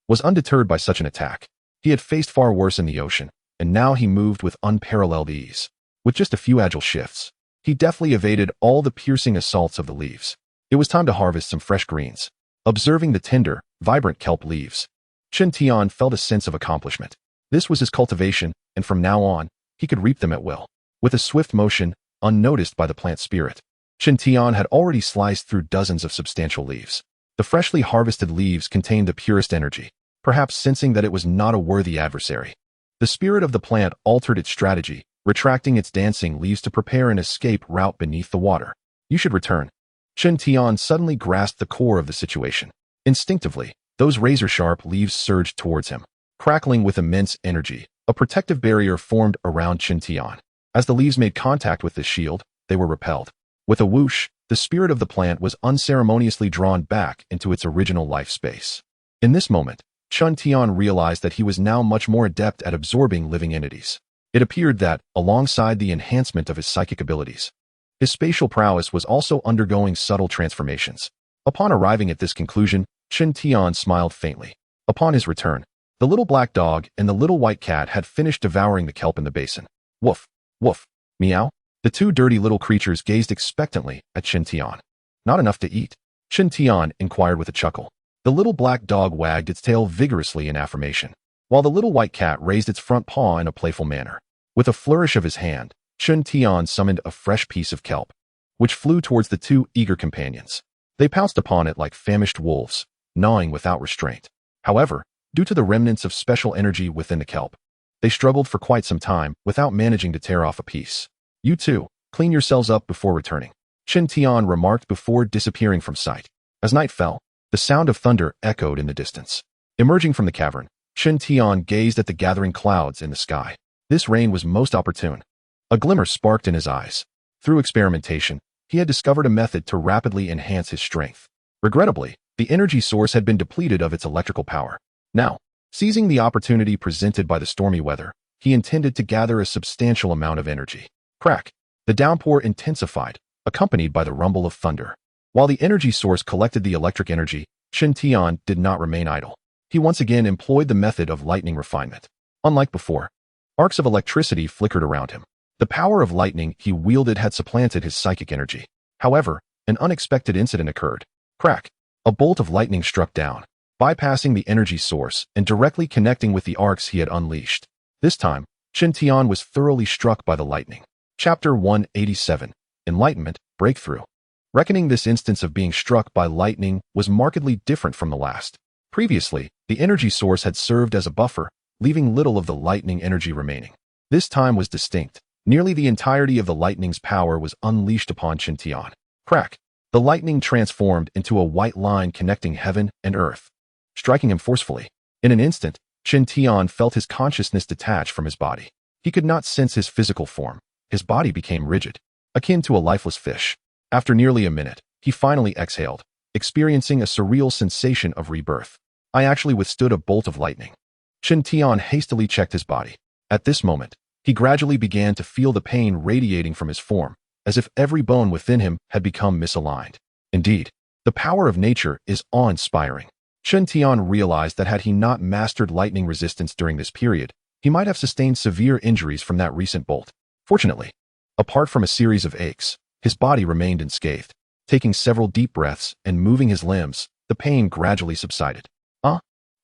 was undeterred by such an attack. He had faced far worse in the ocean, and now he moved with unparalleled ease. With just a few agile shifts, he deftly evaded all the piercing assaults of the leaves. It was time to harvest some fresh greens. Observing the tender, vibrant kelp leaves, Chun Tian felt a sense of accomplishment. This was his cultivation, and from now on, he could reap them at will. With a swift motion, unnoticed by the plant spirit, Chun Tian had already sliced through dozens of substantial leaves. The freshly harvested leaves contained the purest energy, perhaps sensing that it was not a worthy adversary. The spirit of the plant altered its strategy, retracting its dancing leaves to prepare an escape route beneath the water. "You should return." Chun Tian suddenly grasped the core of the situation. Instinctively, those razor-sharp leaves surged towards him. Crackling with immense energy, a protective barrier formed around Chun Tian. As the leaves made contact with this shield, they were repelled. With a whoosh, the spirit of the plant was unceremoniously drawn back into its original life space. In this moment, Chun Tian realized that he was now much more adept at absorbing living entities. It appeared that, alongside the enhancement of his psychic abilities, his spatial prowess was also undergoing subtle transformations. Upon arriving at this conclusion, Chun Tian smiled faintly. Upon his return, the little black dog and the little white cat had finished devouring the kelp in the basin. Woof, woof, meow. The two dirty little creatures gazed expectantly at Chun Tian. "Not enough to eat?" Chun Tian inquired with a chuckle. The little black dog wagged its tail vigorously in affirmation, while the little white cat raised its front paw in a playful manner. With a flourish of his hand, Chun Tian summoned a fresh piece of kelp, which flew towards the two eager companions. They pounced upon it like famished wolves, gnawing without restraint. However, due to the remnants of special energy within the kelp, they struggled for quite some time without managing to tear off a piece. "You too," Clean yourselves up before returning, Chen Tian remarked before disappearing from sight. As night fell, the sound of thunder echoed in the distance. Emerging from the cavern, Chen Tian gazed at the gathering clouds in the sky. This rain was most opportune. A glimmer sparked in his eyes. Through experimentation, he had discovered a method to rapidly enhance his strength. Regrettably, the energy source had been depleted of its electrical power. Now, seizing the opportunity presented by the stormy weather, he intended to gather a substantial amount of energy. Crack! The downpour intensified, accompanied by the rumble of thunder. While the energy source collected the electric energy, Chen Tian did not remain idle. He once again employed the method of lightning refinement. Unlike before, arcs of electricity flickered around him. The power of lightning he wielded had supplanted his psychic energy. However, an unexpected incident occurred. Crack! A bolt of lightning struck down, bypassing the energy source and directly connecting with the arcs he had unleashed. This time, Chen Tian was thoroughly struck by the lightning. Chapter 187. Enlightenment, Breakthrough. Reckoning this instance of being struck by lightning was markedly different from the last. Previously, the energy source had served as a buffer, leaving little of the lightning energy remaining. This time was distinct. Nearly the entirety of the lightning's power was unleashed upon Chen Tian. Crack! The lightning transformed into a white line connecting heaven and earth, striking him forcefully. In an instant, Chen Tian felt his consciousness detach from his body. He could not sense his physical form. His body became rigid, akin to a lifeless fish. After nearly a minute, he finally exhaled, experiencing a surreal sensation of rebirth. I actually withstood a bolt of lightning. Chen Tian hastily checked his body. At this moment, he gradually began to feel the pain radiating from his form, as if every bone within him had become misaligned. Indeed, the power of nature is awe-inspiring. Chen Tian realized that had he not mastered lightning resistance during this period, he might have sustained severe injuries from that recent bolt. Fortunately, apart from a series of aches, his body remained unscathed. Taking several deep breaths and moving his limbs, the pain gradually subsided.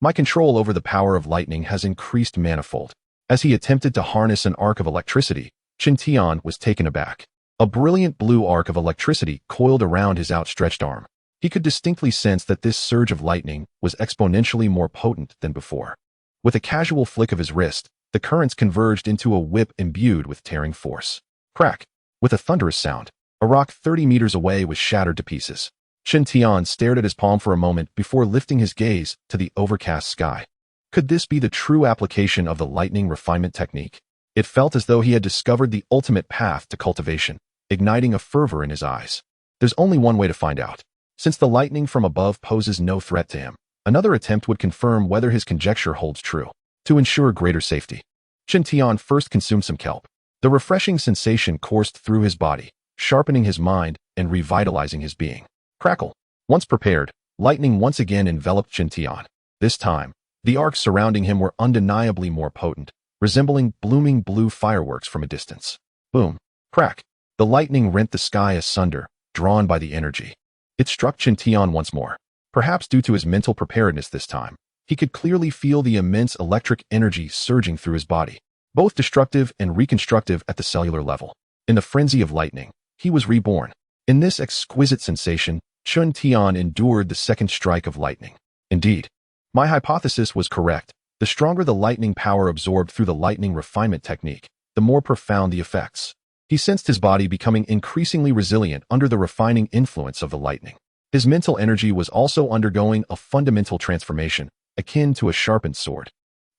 My control over the power of lightning has increased manifold. As he attempted to harness an arc of electricity, Chen Tian was taken aback. A brilliant blue arc of electricity coiled around his outstretched arm. He could distinctly sense that this surge of lightning was exponentially more potent than before. With a casual flick of his wrist, the currents converged into a whip imbued with tearing force. Crack! With a thunderous sound, a rock 30 meters away was shattered to pieces. Chen Tian stared at his palm for a moment before lifting his gaze to the overcast sky. Could this be the true application of the lightning refinement technique? It felt as though he had discovered the ultimate path to cultivation, igniting a fervor in his eyes. There's only one way to find out. Since the lightning from above poses no threat to him, another attempt would confirm whether his conjecture holds true. To ensure greater safety, Chen Tian first consumed some kelp. The refreshing sensation coursed through his body, sharpening his mind and revitalizing his being. Crackle! Once prepared, lightning once again enveloped Chen Tian. This time, the arcs surrounding him were undeniably more potent, resembling blooming blue fireworks from a distance. Boom! Crack! The lightning rent the sky asunder, drawn by the energy. It struck Chen Tian once more. Perhaps due to his mental preparedness this time, he could clearly feel the immense electric energy surging through his body, both destructive and reconstructive at the cellular level. In the frenzy of lightning, he was reborn. In this exquisite sensation, Chen Tian endured the second strike of lightning. Indeed, my hypothesis was correct. The stronger the lightning power absorbed through the lightning refinement technique, the more profound the effects. He sensed his body becoming increasingly resilient under the refining influence of the lightning. His mental energy was also undergoing a fundamental transformation, akin to a sharpened sword,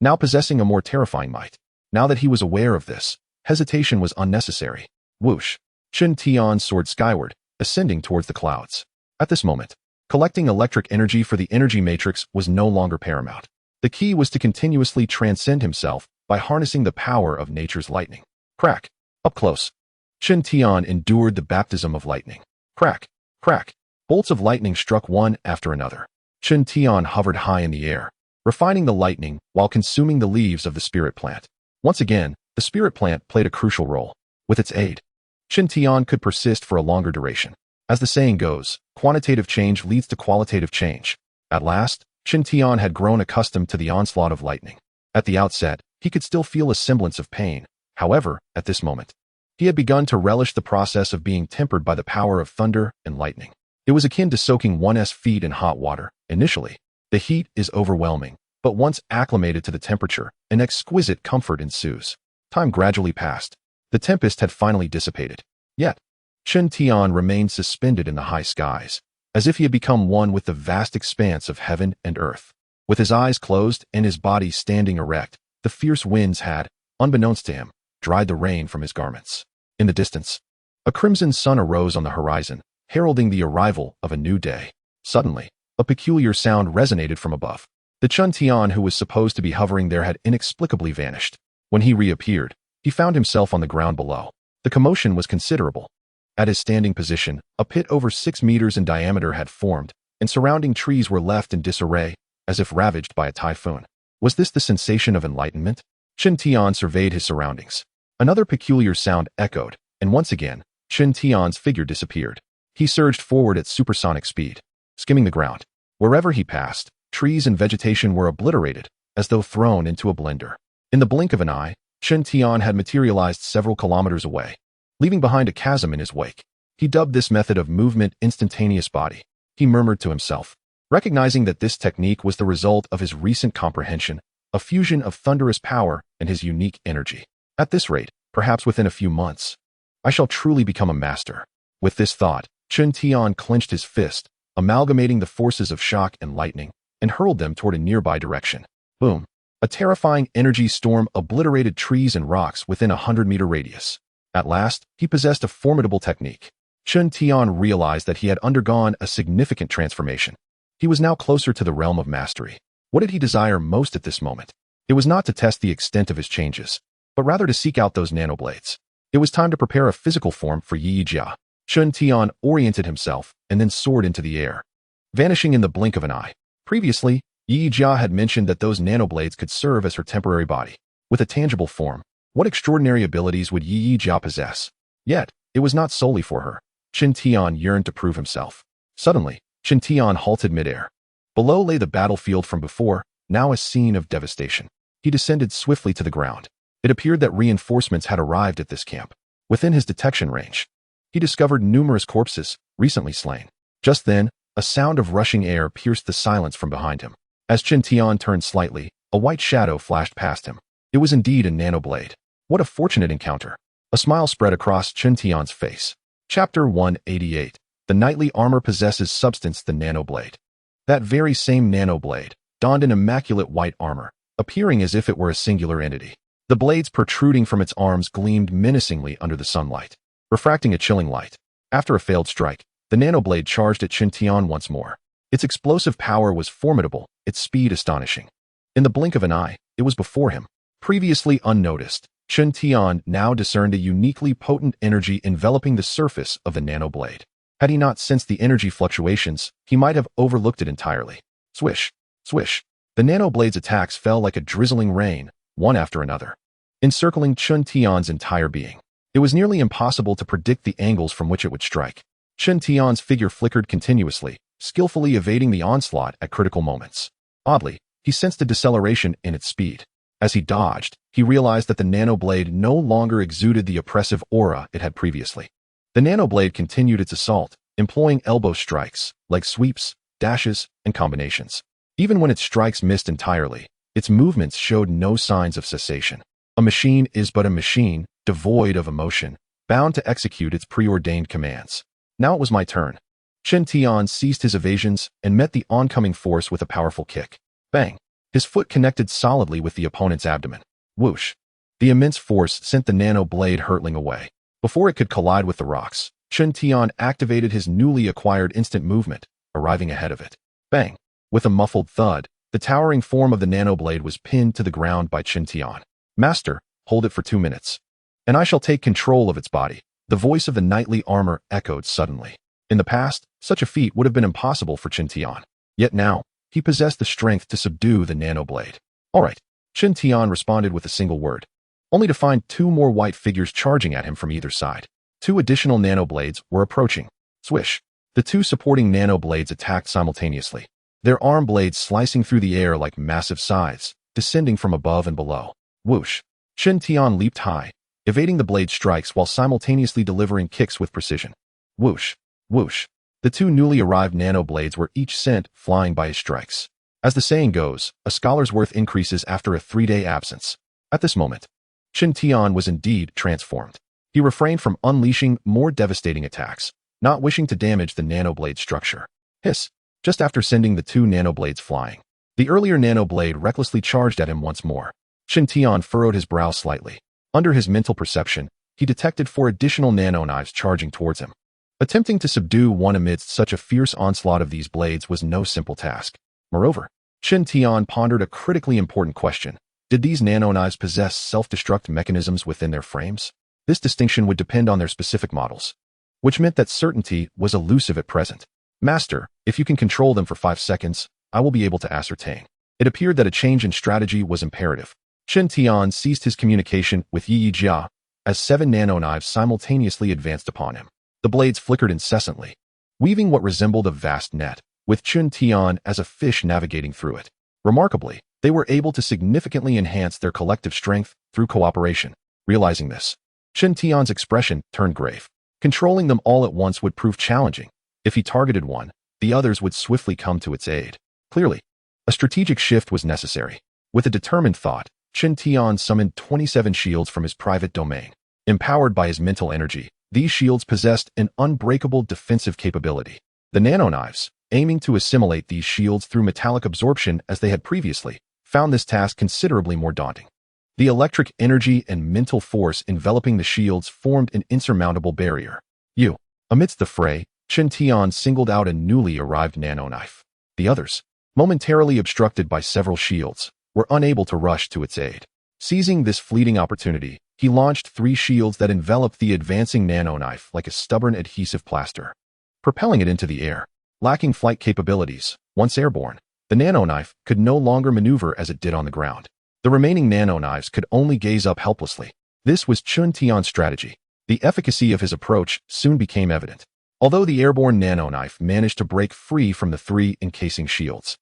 now possessing a more terrifying might. Now that he was aware of this, hesitation was unnecessary. Whoosh! Chen Tian soared skyward, ascending towards the clouds. At this moment, collecting electric energy for the energy matrix was no longer paramount. The key was to continuously transcend himself by harnessing the power of nature's lightning. Crack! Up close, Chen Tian endured the baptism of lightning. Crack! Crack! Bolts of lightning struck one after another. Chen Tian hovered high in the air, refining the lightning while consuming the leaves of the spirit plant. Once again, the spirit plant played a crucial role. With its aid, Chen Tian could persist for a longer duration. As the saying goes, quantitative change leads to qualitative change. At last, Chen Tian had grown accustomed to the onslaught of lightning. At the outset, he could still feel a semblance of pain. However, at this moment, he had begun to relish the process of being tempered by the power of thunder and lightning. It was akin to soaking one's feet in hot water. Initially, the heat is overwhelming, but once acclimated to the temperature, an exquisite comfort ensues. Time gradually passed. The tempest had finally dissipated. Yet, Chen Tian remained suspended in the high skies, as if he had become one with the vast expanse of heaven and earth. With his eyes closed and his body standing erect, the fierce winds had, unbeknownst to him, dried the rain from his garments. In the distance, a crimson sun arose on the horizon, heralding the arrival of a new day. Suddenly, a peculiar sound resonated from above. The Chen Tian who was supposed to be hovering there had inexplicably vanished. When he reappeared, he found himself on the ground below. The commotion was considerable. At his standing position, a pit over 6 meters in diameter had formed, and surrounding trees were left in disarray, as if ravaged by a typhoon. Was this the sensation of enlightenment? Chen Tian surveyed his surroundings. Another peculiar sound echoed, and once again, Chen Tian's figure disappeared. He surged forward at supersonic speed, skimming the ground. Wherever he passed, trees and vegetation were obliterated, as though thrown into a blender. In the blink of an eye, Chen Tian had materialized several kilometers away, leaving behind a chasm in his wake. He dubbed this method of movement instantaneous body. He murmured to himself, recognizing that this technique was the result of his recent comprehension, a fusion of thunderous power and his unique energy. At this rate, perhaps within a few months, I shall truly become a master. With this thought, Chen Tian clenched his fist, amalgamating the forces of shock and lightning, and hurled them toward a nearby direction. Boom! A terrifying energy storm obliterated trees and rocks within a 100-meter radius. At last, he possessed a formidable technique. Chen Tian realized that he had undergone a significant transformation. He was now closer to the realm of mastery. What did he desire most at this moment? It was not to test the extent of his changes, but rather to seek out those nanoblades. It was time to prepare a physical form for Yi Jia. Chen Tian oriented himself and then soared into the air, vanishing in the blink of an eye. Previously, Yi Jia had mentioned that those nanoblades could serve as her temporary body. With a tangible form, what extraordinary abilities would Yi Jia possess? Yet, it was not solely for her. Chen Tian yearned to prove himself. Suddenly, Chen Tian halted midair. Below lay the battlefield from before, now a scene of devastation. He descended swiftly to the ground. It appeared that reinforcements had arrived at this camp. Within his detection range, he discovered numerous corpses, recently slain. Just then, a sound of rushing air pierced the silence from behind him. As Chen Tian turned slightly, a white shadow flashed past him. It was indeed a nanoblade. What a fortunate encounter. A smile spread across Chen Tian's face. Chapter 188. The knightly armor possesses substance the nanoblade. That very same nanoblade, donned in immaculate white armor, appearing as if it were a singular entity. The blades protruding from its arms gleamed menacingly under the sunlight, refracting a chilling light. After a failed strike, the nanoblade charged at Chen Tian once more. Its explosive power was formidable, its speed astonishing. In the blink of an eye, it was before him. Previously unnoticed, Chen Tian now discerned a uniquely potent energy enveloping the surface of the nanoblade. Had he not sensed the energy fluctuations, he might have overlooked it entirely. Swish, swish. The nanoblade's attacks fell like a drizzling rain, one after another, encircling Chen Tian's entire being. It was nearly impossible to predict the angles from which it would strike. Chen Tian's figure flickered continuously, skillfully evading the onslaught at critical moments. Oddly, he sensed a deceleration in its speed. As he dodged, he realized that the nanoblade no longer exuded the oppressive aura it had previously. The nanoblade continued its assault, employing elbow strikes, leg sweeps, dashes, and combinations. Even when its strikes missed entirely, its movements showed no signs of cessation. A machine is but a machine, devoid of emotion, bound to execute its preordained commands. Now it was my turn. Chen Tian ceased his evasions and met the oncoming force with a powerful kick. Bang! His foot connected solidly with the opponent's abdomen. Whoosh! The immense force sent the nano blade hurtling away. Before it could collide with the rocks, Chen Tian activated his newly acquired instant movement, arriving ahead of it. Bang! With a muffled thud, the towering form of the nanoblade was pinned to the ground by Chen Tian. Master, hold it for 2 minutes, and I shall take control of its body. The voice of the knightly armor echoed suddenly. In the past, such a feat would have been impossible for Chen Tian. Yet now, he possessed the strength to subdue the nanoblade. All right, Chen Tian responded with a single word, only to find 2 more white figures charging at him from either side. 2 additional nanoblades were approaching. Swish! The 2 supporting nanoblades attacked simultaneously, their arm blades slicing through the air like massive scythes, descending from above and below. Whoosh! Chen Tian leaped high, evading the blade strikes while simultaneously delivering kicks with precision. Whoosh! Whoosh! The 2 newly arrived nanoblades were each sent flying by his strikes. As the saying goes, a scholar's worth increases after a 3-day absence. At this moment, Chen Tian was indeed transformed. He refrained from unleashing more devastating attacks, not wishing to damage the nanoblade structure. Hiss! Just after sending the two nanoblades flying, the earlier nanoblade recklessly charged at him once more. Qin Tian furrowed his brow slightly. Under his mental perception, he detected 4 additional nano-knives charging towards him. Attempting to subdue one amidst such a fierce onslaught of these blades was no simple task. Moreover, Qin Tian pondered a critically important question. Did these nano-knives possess self-destruct mechanisms within their frames? This distinction would depend on their specific models, which meant that certainty was elusive at present. Master, if you can control them for 5 seconds, I will be able to ascertain. It appeared that a change in strategy was imperative. Qin Tian ceased his communication with Yi Jia as 7 nano-knives simultaneously advanced upon him. The blades flickered incessantly, weaving what resembled a vast net, with Qin Tian as a fish navigating through it. Remarkably, they were able to significantly enhance their collective strength through cooperation. Realizing this, Qin Tian's expression turned grave. Controlling them all at once would prove challenging. If he targeted one, the others would swiftly come to its aid. Clearly, a strategic shift was necessary. With a determined thought, Qin Tian summoned 27 shields from his private domain. Empowered by his mental energy, these shields possessed an unbreakable defensive capability. The nano-knives, aiming to assimilate these shields through metallic absorption as they had previously, found this task considerably more daunting. The electric energy and mental force enveloping the shields formed an insurmountable barrier. Amidst the fray, Qin Tian singled out a newly arrived nano-knife. The others, momentarily obstructed by several shields, were unable to rush to its aid. Seizing this fleeting opportunity, he launched 3 shields that enveloped the advancing nano-knife like a stubborn adhesive plaster, propelling it into the air. Lacking flight capabilities, once airborne, the nano-knife could no longer maneuver as it did on the ground. The remaining nano-knives could only gaze up helplessly. This was Qin Tian's strategy. The efficacy of his approach soon became evident. Although the airborne nano-knife managed to break free from the 3 encasing shields,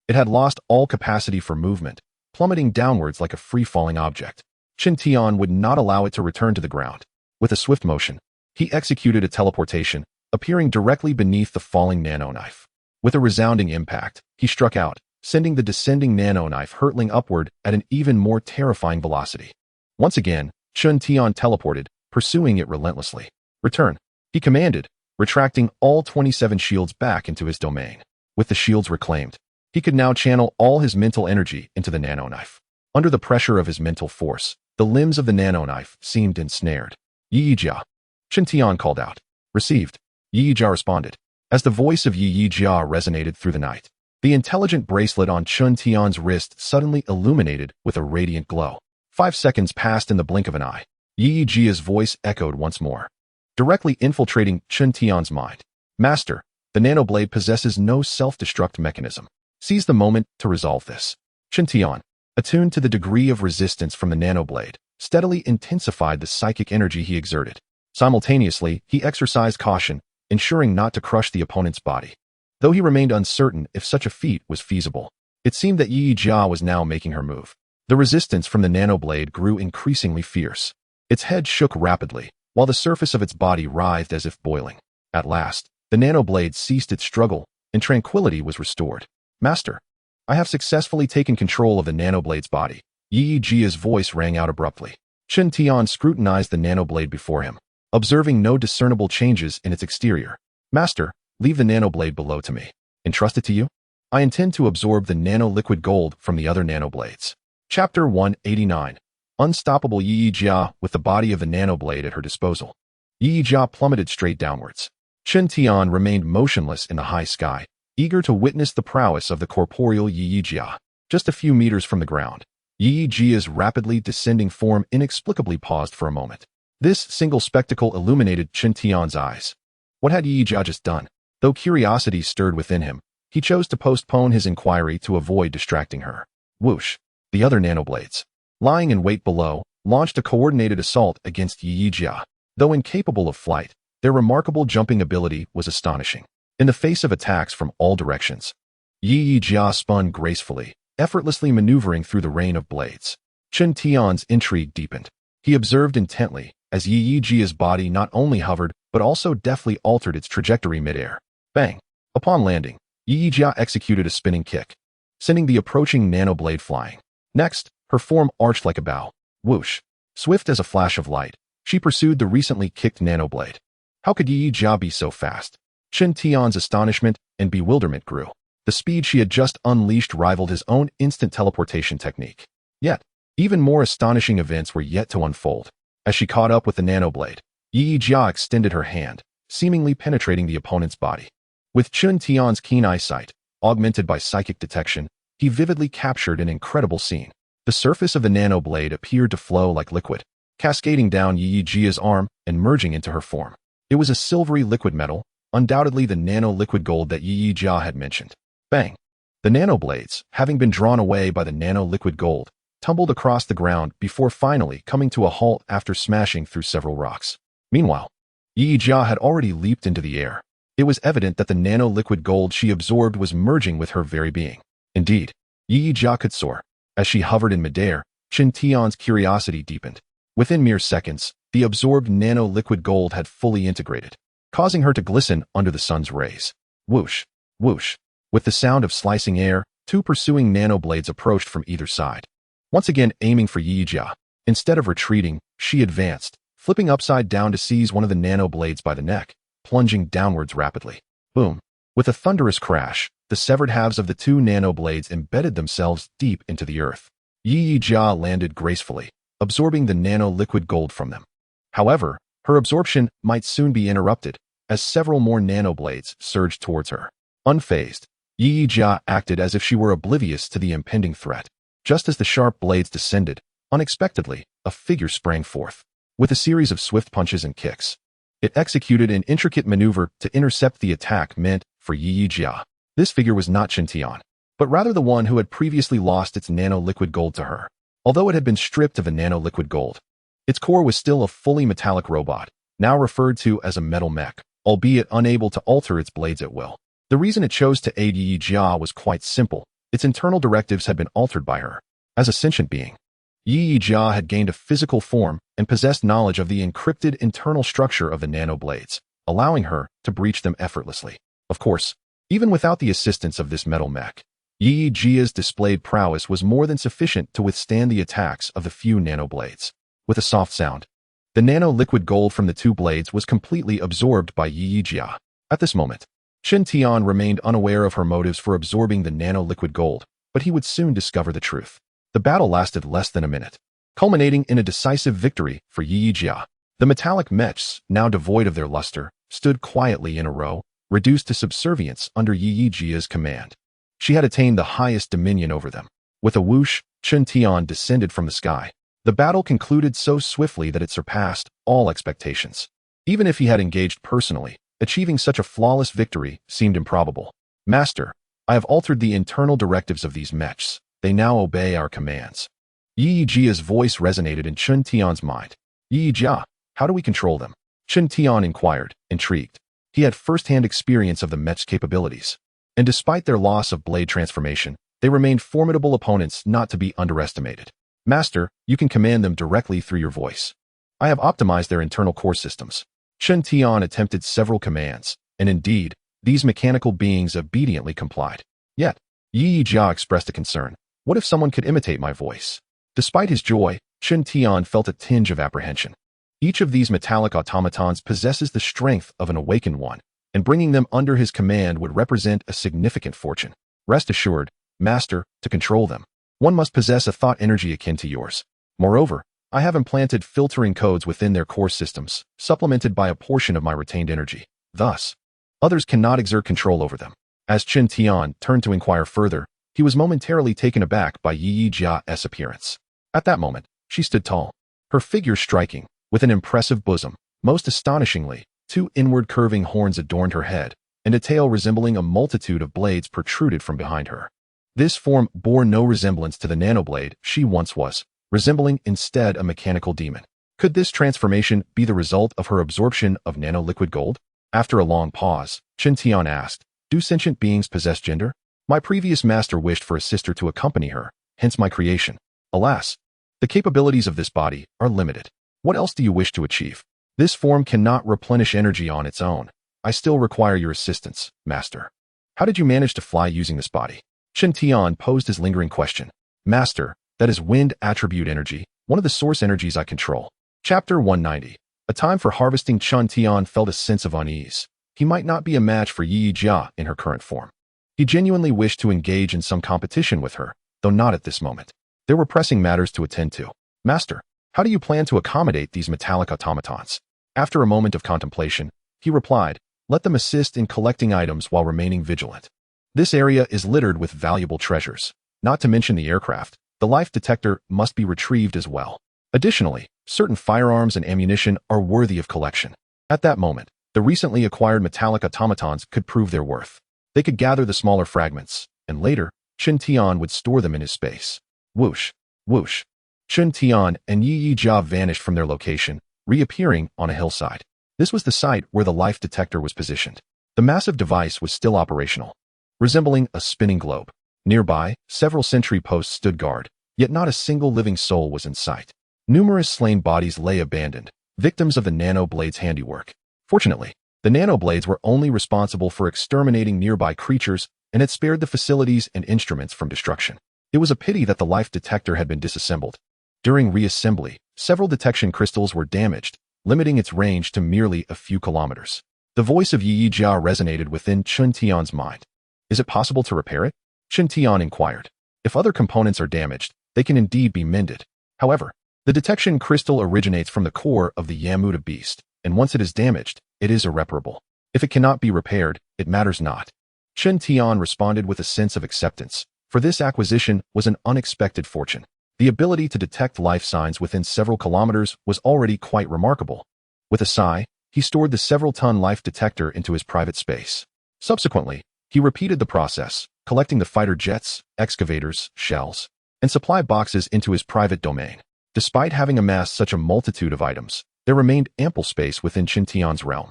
it had lost all capacity for movement, plummeting downwards like a free-falling object. Qin Tian would not allow it to return to the ground. With a swift motion, he executed a teleportation, appearing directly beneath the falling nano-knife. With a resounding impact, he struck out, sending the descending nano-knife hurtling upward at an even more terrifying velocity. Once again, Qin Tian teleported, pursuing it relentlessly. Return, he commanded, retracting all 27 shields back into his domain. With the shields reclaimed, he could now channel all his mental energy into the nano-knife. Under the pressure of his mental force, the limbs of the nano-knife seemed ensnared. Yi Jia, Qin Tian called out. Received. Yi Jia responded. As the voice of Yi Jia resonated through the night, the intelligent bracelet on Qin Tian's wrist suddenly illuminated with a radiant glow. 5 seconds passed in the blink of an eye. Yi Jia's voice echoed once more, directly infiltrating Qin Tian's mind. Master, the nanoblade possesses no self-destruct mechanism. Seize the moment to resolve this. Qin Tian, attuned to the degree of resistance from the nanoblade, steadily intensified the psychic energy he exerted. Simultaneously, he exercised caution, ensuring not to crush the opponent's body. Though he remained uncertain if such a feat was feasible, it seemed that Yi Jia was now making her move. The resistance from the nanoblade grew increasingly fierce. Its head shook rapidly, while the surface of its body writhed as if boiling. At last, the nanoblade ceased its struggle, and tranquility was restored. Master, I have successfully taken control of the nanoblade's body. Yi Jia's voice rang out abruptly. Qin Tian scrutinized the nanoblade before him, observing no discernible changes in its exterior. Master, leave the nanoblade below to me. Entrust it to you? I intend to absorb the nano-liquid gold from the other nanoblades. Chapter 189. Unstoppable Yi Jia with the body of the nanoblade at her disposal. Yi Jia plummeted straight downwards. Qin Tian remained motionless in the high sky, eager to witness the prowess of the corporeal Yi Jia. Just a few meters from the ground, Yi Jia's rapidly descending form inexplicably paused for a moment. This single spectacle illuminated Qin Tian's eyes. What had Yi Jia just done? Though curiosity stirred within him, he chose to postpone his inquiry to avoid distracting her. Whoosh! The other nanoblades, lying in wait below, launched a coordinated assault against Yi Jia. Though incapable of flight, their remarkable jumping ability was astonishing. In the face of attacks from all directions, Yi Jia spun gracefully, effortlessly maneuvering through the rain of blades. Qin Tian's intrigue deepened. He observed intently as Yi Jia's body not only hovered but also deftly altered its trajectory midair. Bang! Upon landing, Yi Jia executed a spinning kick, sending the approaching nanoblade flying. Next, her form arched like a bow. Whoosh! Swift as a flash of light, She pursued the recently kicked nanoblade. How could Yi Jia be so fast? Chen Tian's astonishment and bewilderment grew. The speed she had just unleashed rivaled his own instant teleportation technique. Yet, even more astonishing events were yet to unfold. As she caught up with the nanoblade, Yi Jia extended her hand, seemingly penetrating the opponent's body. With Chen Tian's keen eyesight, augmented by psychic detection, he vividly captured an incredible scene. The surface of the nanoblade appeared to flow like liquid, cascading down Yi Jia's arm and merging into her form. It was a silvery liquid metal, undoubtedly the nano-liquid gold that Yi Jia had mentioned. Bang! The nanoblades, having been drawn away by the nano-liquid gold, tumbled across the ground before finally coming to a halt after smashing through several rocks. Meanwhile, Yi Jia had already leaped into the air. It was evident that the nano-liquid gold she absorbed was merging with her very being. Indeed, Yi Jia could soar. As she hovered in midair, Chen Tian's curiosity deepened. Within mere seconds, the absorbed nano-liquid gold had fully integrated, causing her to glisten under the sun's rays. Whoosh, whoosh. With the sound of slicing air, two pursuing nanoblades approached from either side. Once again aiming for Yi Jia. Instead of retreating, she advanced, flipping upside down to seize one of the nanoblades by the neck, plunging downwards rapidly. Boom. With a thunderous crash, the severed halves of the two nanoblades embedded themselves deep into the earth. Yi Jia landed gracefully, absorbing the nano-liquid gold from them. However, her absorption might soon be interrupted, as several more nanoblades surged towards her. Unfazed, Yi Jia acted as if she were oblivious to the impending threat. Just as the sharp blades descended, unexpectedly, a figure sprang forth. With a series of swift punches and kicks, it executed an intricate maneuver to intercept the attack meant for Yi Jia. This figure was not Chen Tian, but rather the one who had previously lost its nano-liquid gold to her. Although it had been stripped of the nano-liquid gold, its core was still a fully metallic robot, now referred to as a metal mech, albeit unable to alter its blades at will. The reason it chose to aid Yi Jia was quite simple. Its internal directives had been altered by her. As a sentient being, Yi Jia had gained a physical form and possessed knowledge of the encrypted internal structure of the nanoblades, allowing her to breach them effortlessly. Of course, even without the assistance of this metal mech, Yi Jia's displayed prowess was more than sufficient to withstand the attacks of the few nanoblades. With a soft sound, the nano-liquid gold from the two blades was completely absorbed by Yi Jia. At this moment, Chen Tian remained unaware of her motives for absorbing the nano-liquid gold, but he would soon discover the truth. The battle lasted less than a minute, culminating in a decisive victory for Yi Jia. The metallic mechs, now devoid of their luster, stood quietly in a row, reduced to subservience under Yi Jia's command. She had attained the highest dominion over them. With a whoosh, Chen Tian descended from the sky. The battle concluded so swiftly that it surpassed all expectations. Even if he had engaged personally, achieving such a flawless victory seemed improbable. Master, I have altered the internal directives of these mechs. They now obey our commands. Yi Jia's voice resonated in Chen Tian's mind. Yi Jia, how do we control them? Chen Tian inquired, intrigued. He had first-hand experience of the mech's capabilities, and despite their loss of blade transformation, they remained formidable opponents not to be underestimated. Master, you can command them directly through your voice. I have optimized their internal core systems. Chen Tian attempted several commands, and indeed, these mechanical beings obediently complied. Yet, Yi Jia expressed a concern. What if someone could imitate my voice? Despite his joy, Chen Tian felt a tinge of apprehension. Each of these metallic automatons possesses the strength of an awakened one, and bringing them under his command would represent a significant fortune. Rest assured, Master, to control them, one must possess a thought energy akin to yours. Moreover, I have implanted filtering codes within their core systems, supplemented by a portion of my retained energy. Thus, others cannot exert control over them. As Chen Tian turned to inquire further, he was momentarily taken aback by Yi Jia's appearance. At that moment, she stood tall, her figure striking, with an impressive bosom. Most astonishingly, two inward curving horns adorned her head, and a tail resembling a multitude of blades protruded from behind her. This form bore no resemblance to the nanoblade she once was, resembling instead a mechanical demon. Could this transformation be the result of her absorption of nano-liquid gold? After a long pause, Chen Tian asked, do sentient beings possess gender? My previous master wished for a sister to accompany her, hence my creation. Alas, the capabilities of this body are limited. What else do you wish to achieve? This form cannot replenish energy on its own. I still require your assistance, Master. How did you manage to fly using this body? Chen Tian posed his lingering question. Master, that is wind attribute energy, one of the source energies I control. Chapter 190. A time for harvesting. Chun Tian felt a sense of unease. He might not be a match for Yi Jia in her current form. He genuinely wished to engage in some competition with her, though not at this moment. There were pressing matters to attend to. Master, how do you plan to accommodate these metallic automatons? After a moment of contemplation, he replied, let them assist in collecting items while remaining vigilant. This area is littered with valuable treasures. Not to mention the aircraft, the life detector must be retrieved as well. Additionally, certain firearms and ammunition are worthy of collection. At that moment, the recently acquired metallic automatons could prove their worth. They could gather the smaller fragments, and later, Chun Tian would store them in his space. Whoosh, whoosh. Chun Tian and Yi Jia vanished from their location, reappearing on a hillside. This was the site where the life detector was positioned. The massive device was still operational, resembling a spinning globe. Nearby, several sentry posts stood guard, yet not a single living soul was in sight. Numerous slain bodies lay abandoned, victims of the nanoblade's handiwork. Fortunately, the nanoblades were only responsible for exterminating nearby creatures and had spared the facilities and instruments from destruction. It was a pity that the life detector had been disassembled. During reassembly, several detection crystals were damaged, limiting its range to merely a few kilometers. The voice of Yi Jia resonated within Chun Tian's mind. Is it possible to repair it? Chun Tian inquired. If other components are damaged, they can indeed be mended. However, the detection crystal originates from the core of the Yamuta beast, and once it is damaged, it is irreparable. If it cannot be repaired, it matters not. Chun Tian responded with a sense of acceptance, for this acquisition was an unexpected fortune. The ability to detect life signs within several kilometers was already quite remarkable. With a sigh, he stored the several-ton life detector into his private space. Subsequently, he repeated the process, collecting the fighter jets, excavators, shells, and supply boxes into his private domain. Despite having amassed such a multitude of items, there remained ample space within Chun Tian's realm.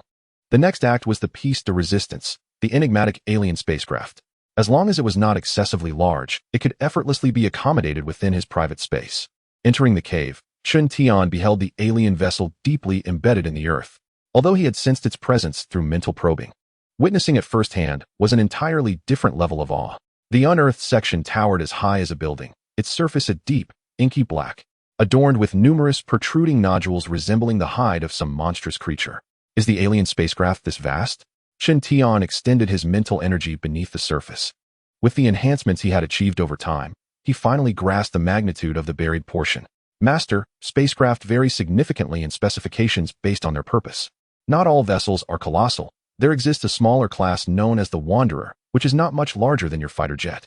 The next act was the Piece de Resistance, the enigmatic alien spacecraft. As long as it was not excessively large, it could effortlessly be accommodated within his private space. Entering the cave, Chun Tian beheld the alien vessel deeply embedded in the earth, although he had sensed its presence through mental probing. Witnessing it firsthand was an entirely different level of awe. The unearthed section towered as high as a building, its surface a deep, inky black, adorned with numerous protruding nodules resembling the hide of some monstrous creature. Is the alien spacecraft this vast? Chun Tian extended his mental energy beneath the surface. With the enhancements he had achieved over time, he finally grasped the magnitude of the buried portion. Master, spacecraft vary significantly in specifications based on their purpose. Not all vessels are colossal. There exists a smaller class known as the Wanderer, which is not much larger than your fighter jet.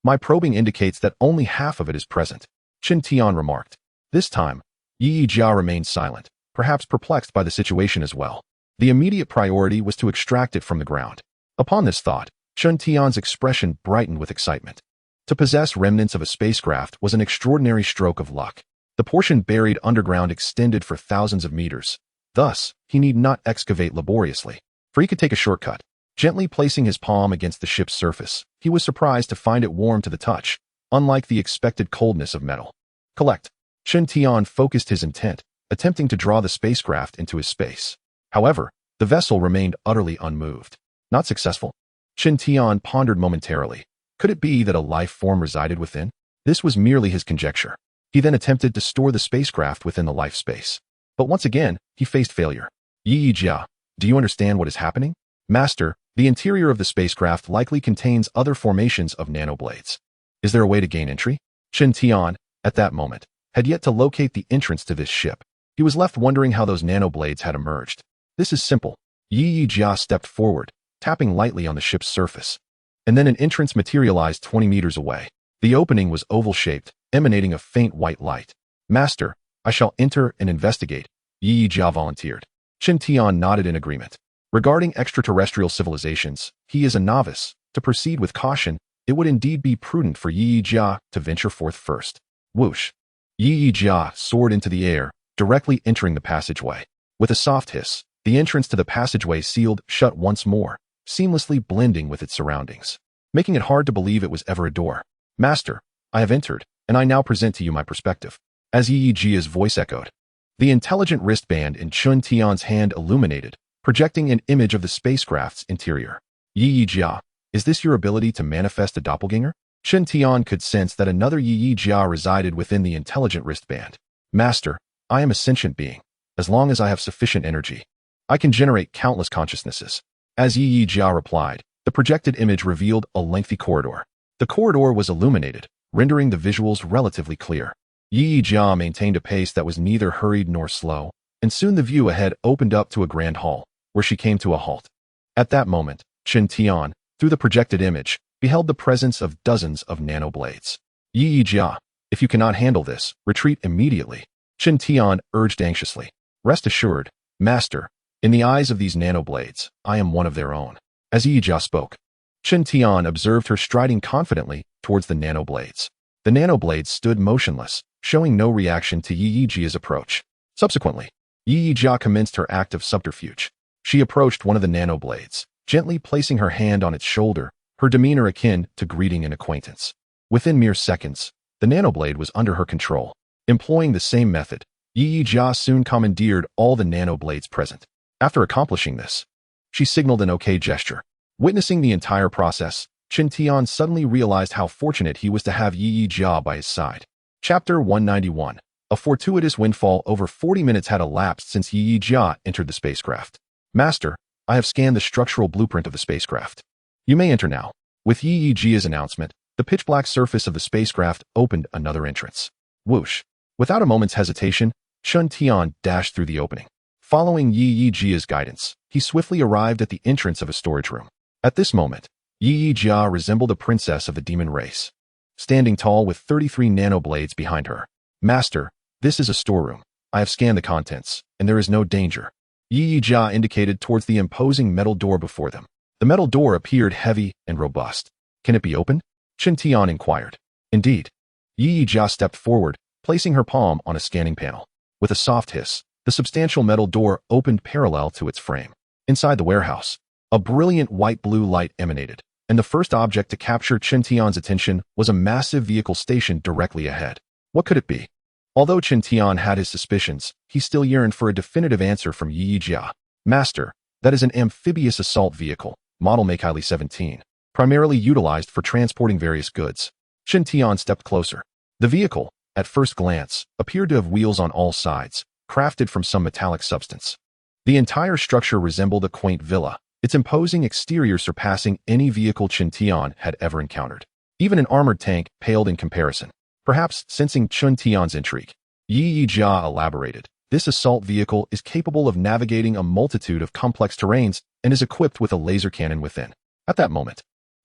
My probing indicates that only half of it is present, Chun Tian remarked. This time, Yi Jia remained silent, perhaps perplexed by the situation as well. The immediate priority was to extract it from the ground. Upon this thought, Chun Tian's expression brightened with excitement. To possess remnants of a spacecraft was an extraordinary stroke of luck. The portion buried underground extended for thousands of meters. Thus, he need not excavate laboriously, for he could take a shortcut. Gently placing his palm against the ship's surface, he was surprised to find it warm to the touch, unlike the expected coldness of metal. Collect. Chun Tian focused his intent, attempting to draw the spacecraft into his space. However, the vessel remained utterly unmoved. Not successful? Chun Tian pondered momentarily. Could it be that a life form resided within? This was merely his conjecture. He then attempted to store the spacecraft within the life space. But once again, he faced failure. Yi Jia, do you understand what is happening? Master, the interior of the spacecraft likely contains other formations of nanoblades. Is there a way to gain entry? Chun Tian, at that moment, had yet to locate the entrance to this ship. He was left wondering how those nanoblades had emerged. This is simple. Yi Jia stepped forward, tapping lightly on the ship's surface. And then an entrance materialized 20 meters away. The opening was oval-shaped, emanating a faint white light. Master, I shall enter and investigate, Yi Jia volunteered. Chun Tian nodded in agreement. Regarding extraterrestrial civilizations, he is a novice. To proceed with caution, it would indeed be prudent for Yi Jia to venture forth first. Whoosh. Yi Jia soared into the air, directly entering the passageway. With a soft hiss, the entrance to the passageway sealed shut once more, seamlessly blending with its surroundings, making it hard to believe it was ever a door. Master, I have entered, and I now present to you my perspective. As Yi Jia's voice echoed, the intelligent wristband in Chun Tian's hand illuminated, projecting an image of the spacecraft's interior. Yi Jia, is this your ability to manifest a doppelganger? Chun Tian could sense that another Yi Jia resided within the intelligent wristband. Master, I am a sentient being. as long as I have sufficient energy. I can generate countless consciousnesses. As Yi Jia replied, the projected image revealed a lengthy corridor. The corridor was illuminated, rendering the visuals relatively clear. Yi Jia maintained a pace that was neither hurried nor slow, and soon the view ahead opened up to a grand hall, where she came to a halt. At that moment, Chen Tian, through the projected image, beheld the presence of dozens of nanoblades. Yi Jia, if you cannot handle this, retreat immediately, Chen Tian urged anxiously. Rest assured, Master, in the eyes of these nanoblades, I am one of their own. As Yi Jia spoke, Chen Tian observed her striding confidently towards the nanoblades. The nanoblades stood motionless, showing no reaction to Yi Jia's approach. Subsequently, Yi Jia commenced her act of subterfuge. She approached one of the nanoblades, gently placing her hand on its shoulder, her demeanor akin to greeting an acquaintance. Within mere seconds, the nanoblade was under her control. Employing the same method, Yi Jia soon commandeered all the nanoblades present. After accomplishing this, she signaled an OK gesture. Witnessing the entire process, Chen Tian suddenly realized how fortunate he was to have Yi Jia by his side. Chapter 191. A fortuitous windfall. Over 40 minutes had elapsed since Yi Jia entered the spacecraft. Master, I have scanned the structural blueprint of the spacecraft. You may enter now. With Yi Jia's announcement, the pitch-black surface of the spacecraft opened another entrance. Whoosh. Without a moment's hesitation, Chen Tian dashed through the opening. Following Yi Jia's guidance, he swiftly arrived at the entrance of a storage room. At this moment, Yi Jia resembled a princess of the demon race, standing tall with 33 nanoblades behind her. Master, this is a storeroom. I have scanned the contents, and there is no danger. Yi Jia indicated towards the imposing metal door before them. The metal door appeared heavy and robust. Can it be opened? Chen Tian inquired. Indeed. Yi Jia stepped forward, placing her palm on a scanning panel. With a soft hiss, the substantial metal door opened parallel to its frame. Inside the warehouse, a brilliant white-blue light emanated, and the first object to capture Chen Tian's attention was a massive vehicle stationed directly ahead. What could it be? Although Chen Tian had his suspicions, he still yearned for a definitive answer from Yi Jia. Master, that is an amphibious assault vehicle, model Meikaili 17, primarily utilized for transporting various goods. Chen Tian stepped closer. The vehicle, at first glance, appeared to have wheels on all sides, crafted from some metallic substance. The entire structure resembled a quaint villa, its imposing exterior surpassing any vehicle Chen Tian had ever encountered. Even an armored tank paled in comparison. Perhaps sensing Chen Tian's intrigue, Yi Jia elaborated. This assault vehicle is capable of navigating a multitude of complex terrains and is equipped with a laser cannon within. At that moment,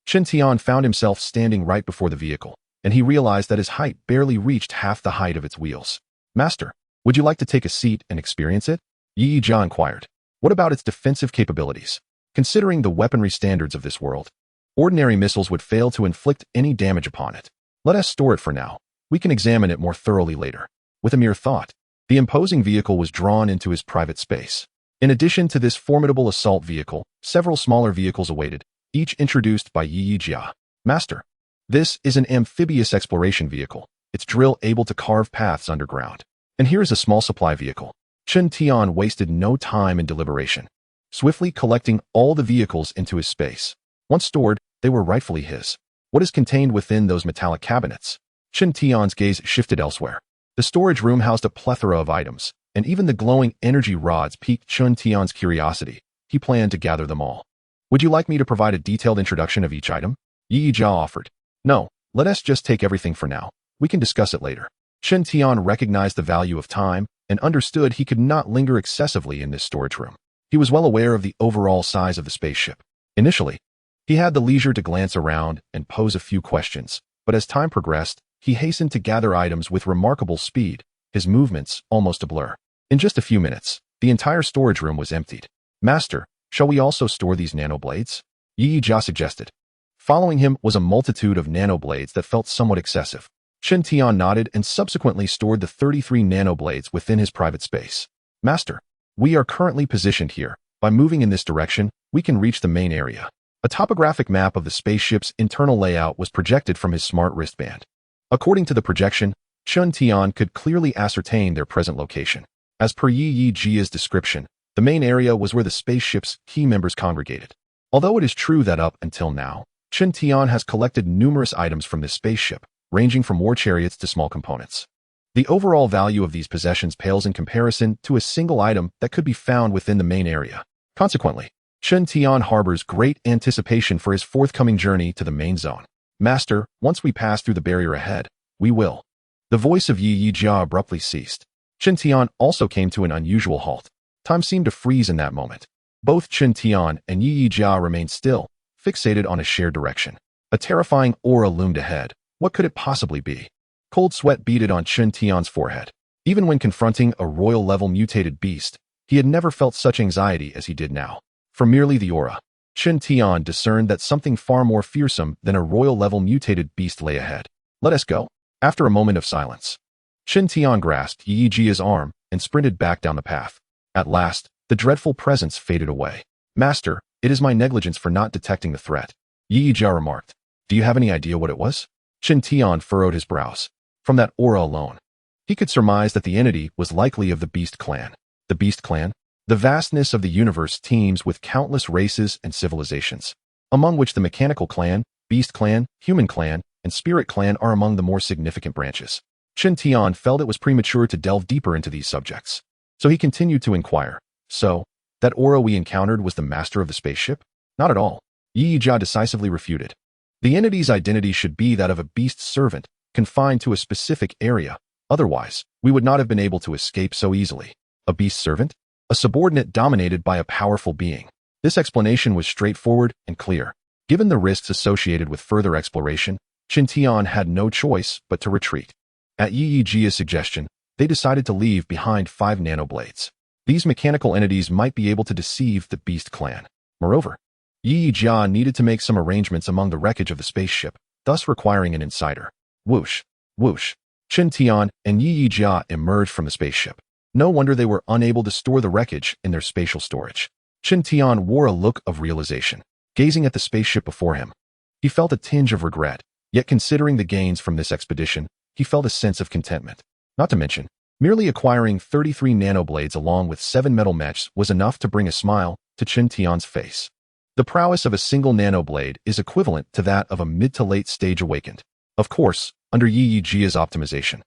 Chen Tian found himself standing right before the vehicle, and he realized that his height barely reached half the height of its wheels. Master, would you like to take a seat and experience it? Yi Jia inquired. What about its defensive capabilities? Considering the weaponry standards of this world, ordinary missiles would fail to inflict any damage upon it. Let us store it for now. We can examine it more thoroughly later. With a mere thought, the imposing vehicle was drawn into his private space. In addition to this formidable assault vehicle, several smaller vehicles awaited, each introduced by Yi Jia. Master, this is an amphibious exploration vehicle, its drill able to carve paths underground. And here is a small supply vehicle. Chen Tian wasted no time in deliberation, swiftly collecting all the vehicles into his space. Once stored, they were rightfully his. What is contained within those metallic cabinets? Chen Tian's gaze shifted elsewhere. The storage room housed a plethora of items, and even the glowing energy rods piqued Chen Tian's curiosity. He planned to gather them all. Would you like me to provide a detailed introduction of each item? Yi Jia offered. No, let us just take everything for now. We can discuss it later. Chen Tian recognized the value of time and understood he could not linger excessively in this storage room. He was well aware of the overall size of the spaceship. Initially, he had the leisure to glance around and pose a few questions, but as time progressed, he hastened to gather items with remarkable speed, his movements almost a blur. In just a few minutes, the entire storage room was emptied. Master, shall we also store these nanoblades? Yi Jia suggested. Following him was a multitude of nanoblades that felt somewhat excessive. Chen Tian nodded and subsequently stored the 33 nanoblades within his private space. Master, we are currently positioned here. By moving in this direction, we can reach the main area. A topographic map of the spaceship's internal layout was projected from his smart wristband. According to the projection, Chen Tian could clearly ascertain their present location. As per Yi Jia's description, the main area was where the spaceship's key members congregated. Although it is true that up until now, Chen Tian has collected numerous items from this spaceship, ranging from war chariots to small components. The overall value of these possessions pales in comparison to a single item that could be found within the main area. Consequently, Chen Tian harbors great anticipation for his forthcoming journey to the main zone. Master, once we pass through the barrier ahead, we will. The voice of Yi Yijia abruptly ceased. Chen Tian also came to an unusual halt. Time seemed to freeze in that moment. Both Chen Tian and Yi Yijia remained still, fixated on a shared direction. A terrifying aura loomed ahead. What could it possibly be? Cold sweat beaded on Chen Tian's forehead. Even when confronting a royal-level mutated beast, he had never felt such anxiety as he did now. From merely the aura, Chen Tian discerned that something far more fearsome than a royal-level mutated beast lay ahead. Let us go. After a moment of silence, Chen Tian grasped Yi Jia's arm and sprinted back down the path. At last, the dreadful presence faded away. Master, it is my negligence for not detecting the threat, Yi Jia remarked. Do you have any idea what it was? Chen Tian furrowed his brows. From that aura alone, he could surmise that the entity was likely of the Beast Clan. The Beast Clan? The vastness of the universe teems with countless races and civilizations, among which the Mechanical Clan, Beast Clan, Human Clan, and Spirit Clan are among the more significant branches. Chen Tian felt it was premature to delve deeper into these subjects, so he continued to inquire. So, that aura we encountered was the master of the spaceship? Not at all. Yi Jia decisively refuted. The entity's identity should be that of a beast servant, confined to a specific area. Otherwise, we would not have been able to escape so easily. A beast servant? A subordinate dominated by a powerful being. This explanation was straightforward and clear. Given the risks associated with further exploration, Chen Tian had no choice but to retreat. At Yi Jia's suggestion, they decided to leave behind 5 nanoblades. These mechanical entities might be able to deceive the Beast Clan. Moreover, Yi Jia needed to make some arrangements among the wreckage of the spaceship, thus requiring an insider. Whoosh, whoosh. Chen Tian and Yi Jia emerged from the spaceship. No wonder they were unable to store the wreckage in their spatial storage. Chen Tian wore a look of realization, gazing at the spaceship before him. He felt a tinge of regret, yet considering the gains from this expedition, he felt a sense of contentment. Not to mention, merely acquiring 33 nanoblades along with 7 metal mechs was enough to bring a smile to Chen Tian's face. The prowess of a single nanoblade is equivalent to that of a mid to late stage awakened. Of course, under Yi Jia's optimization,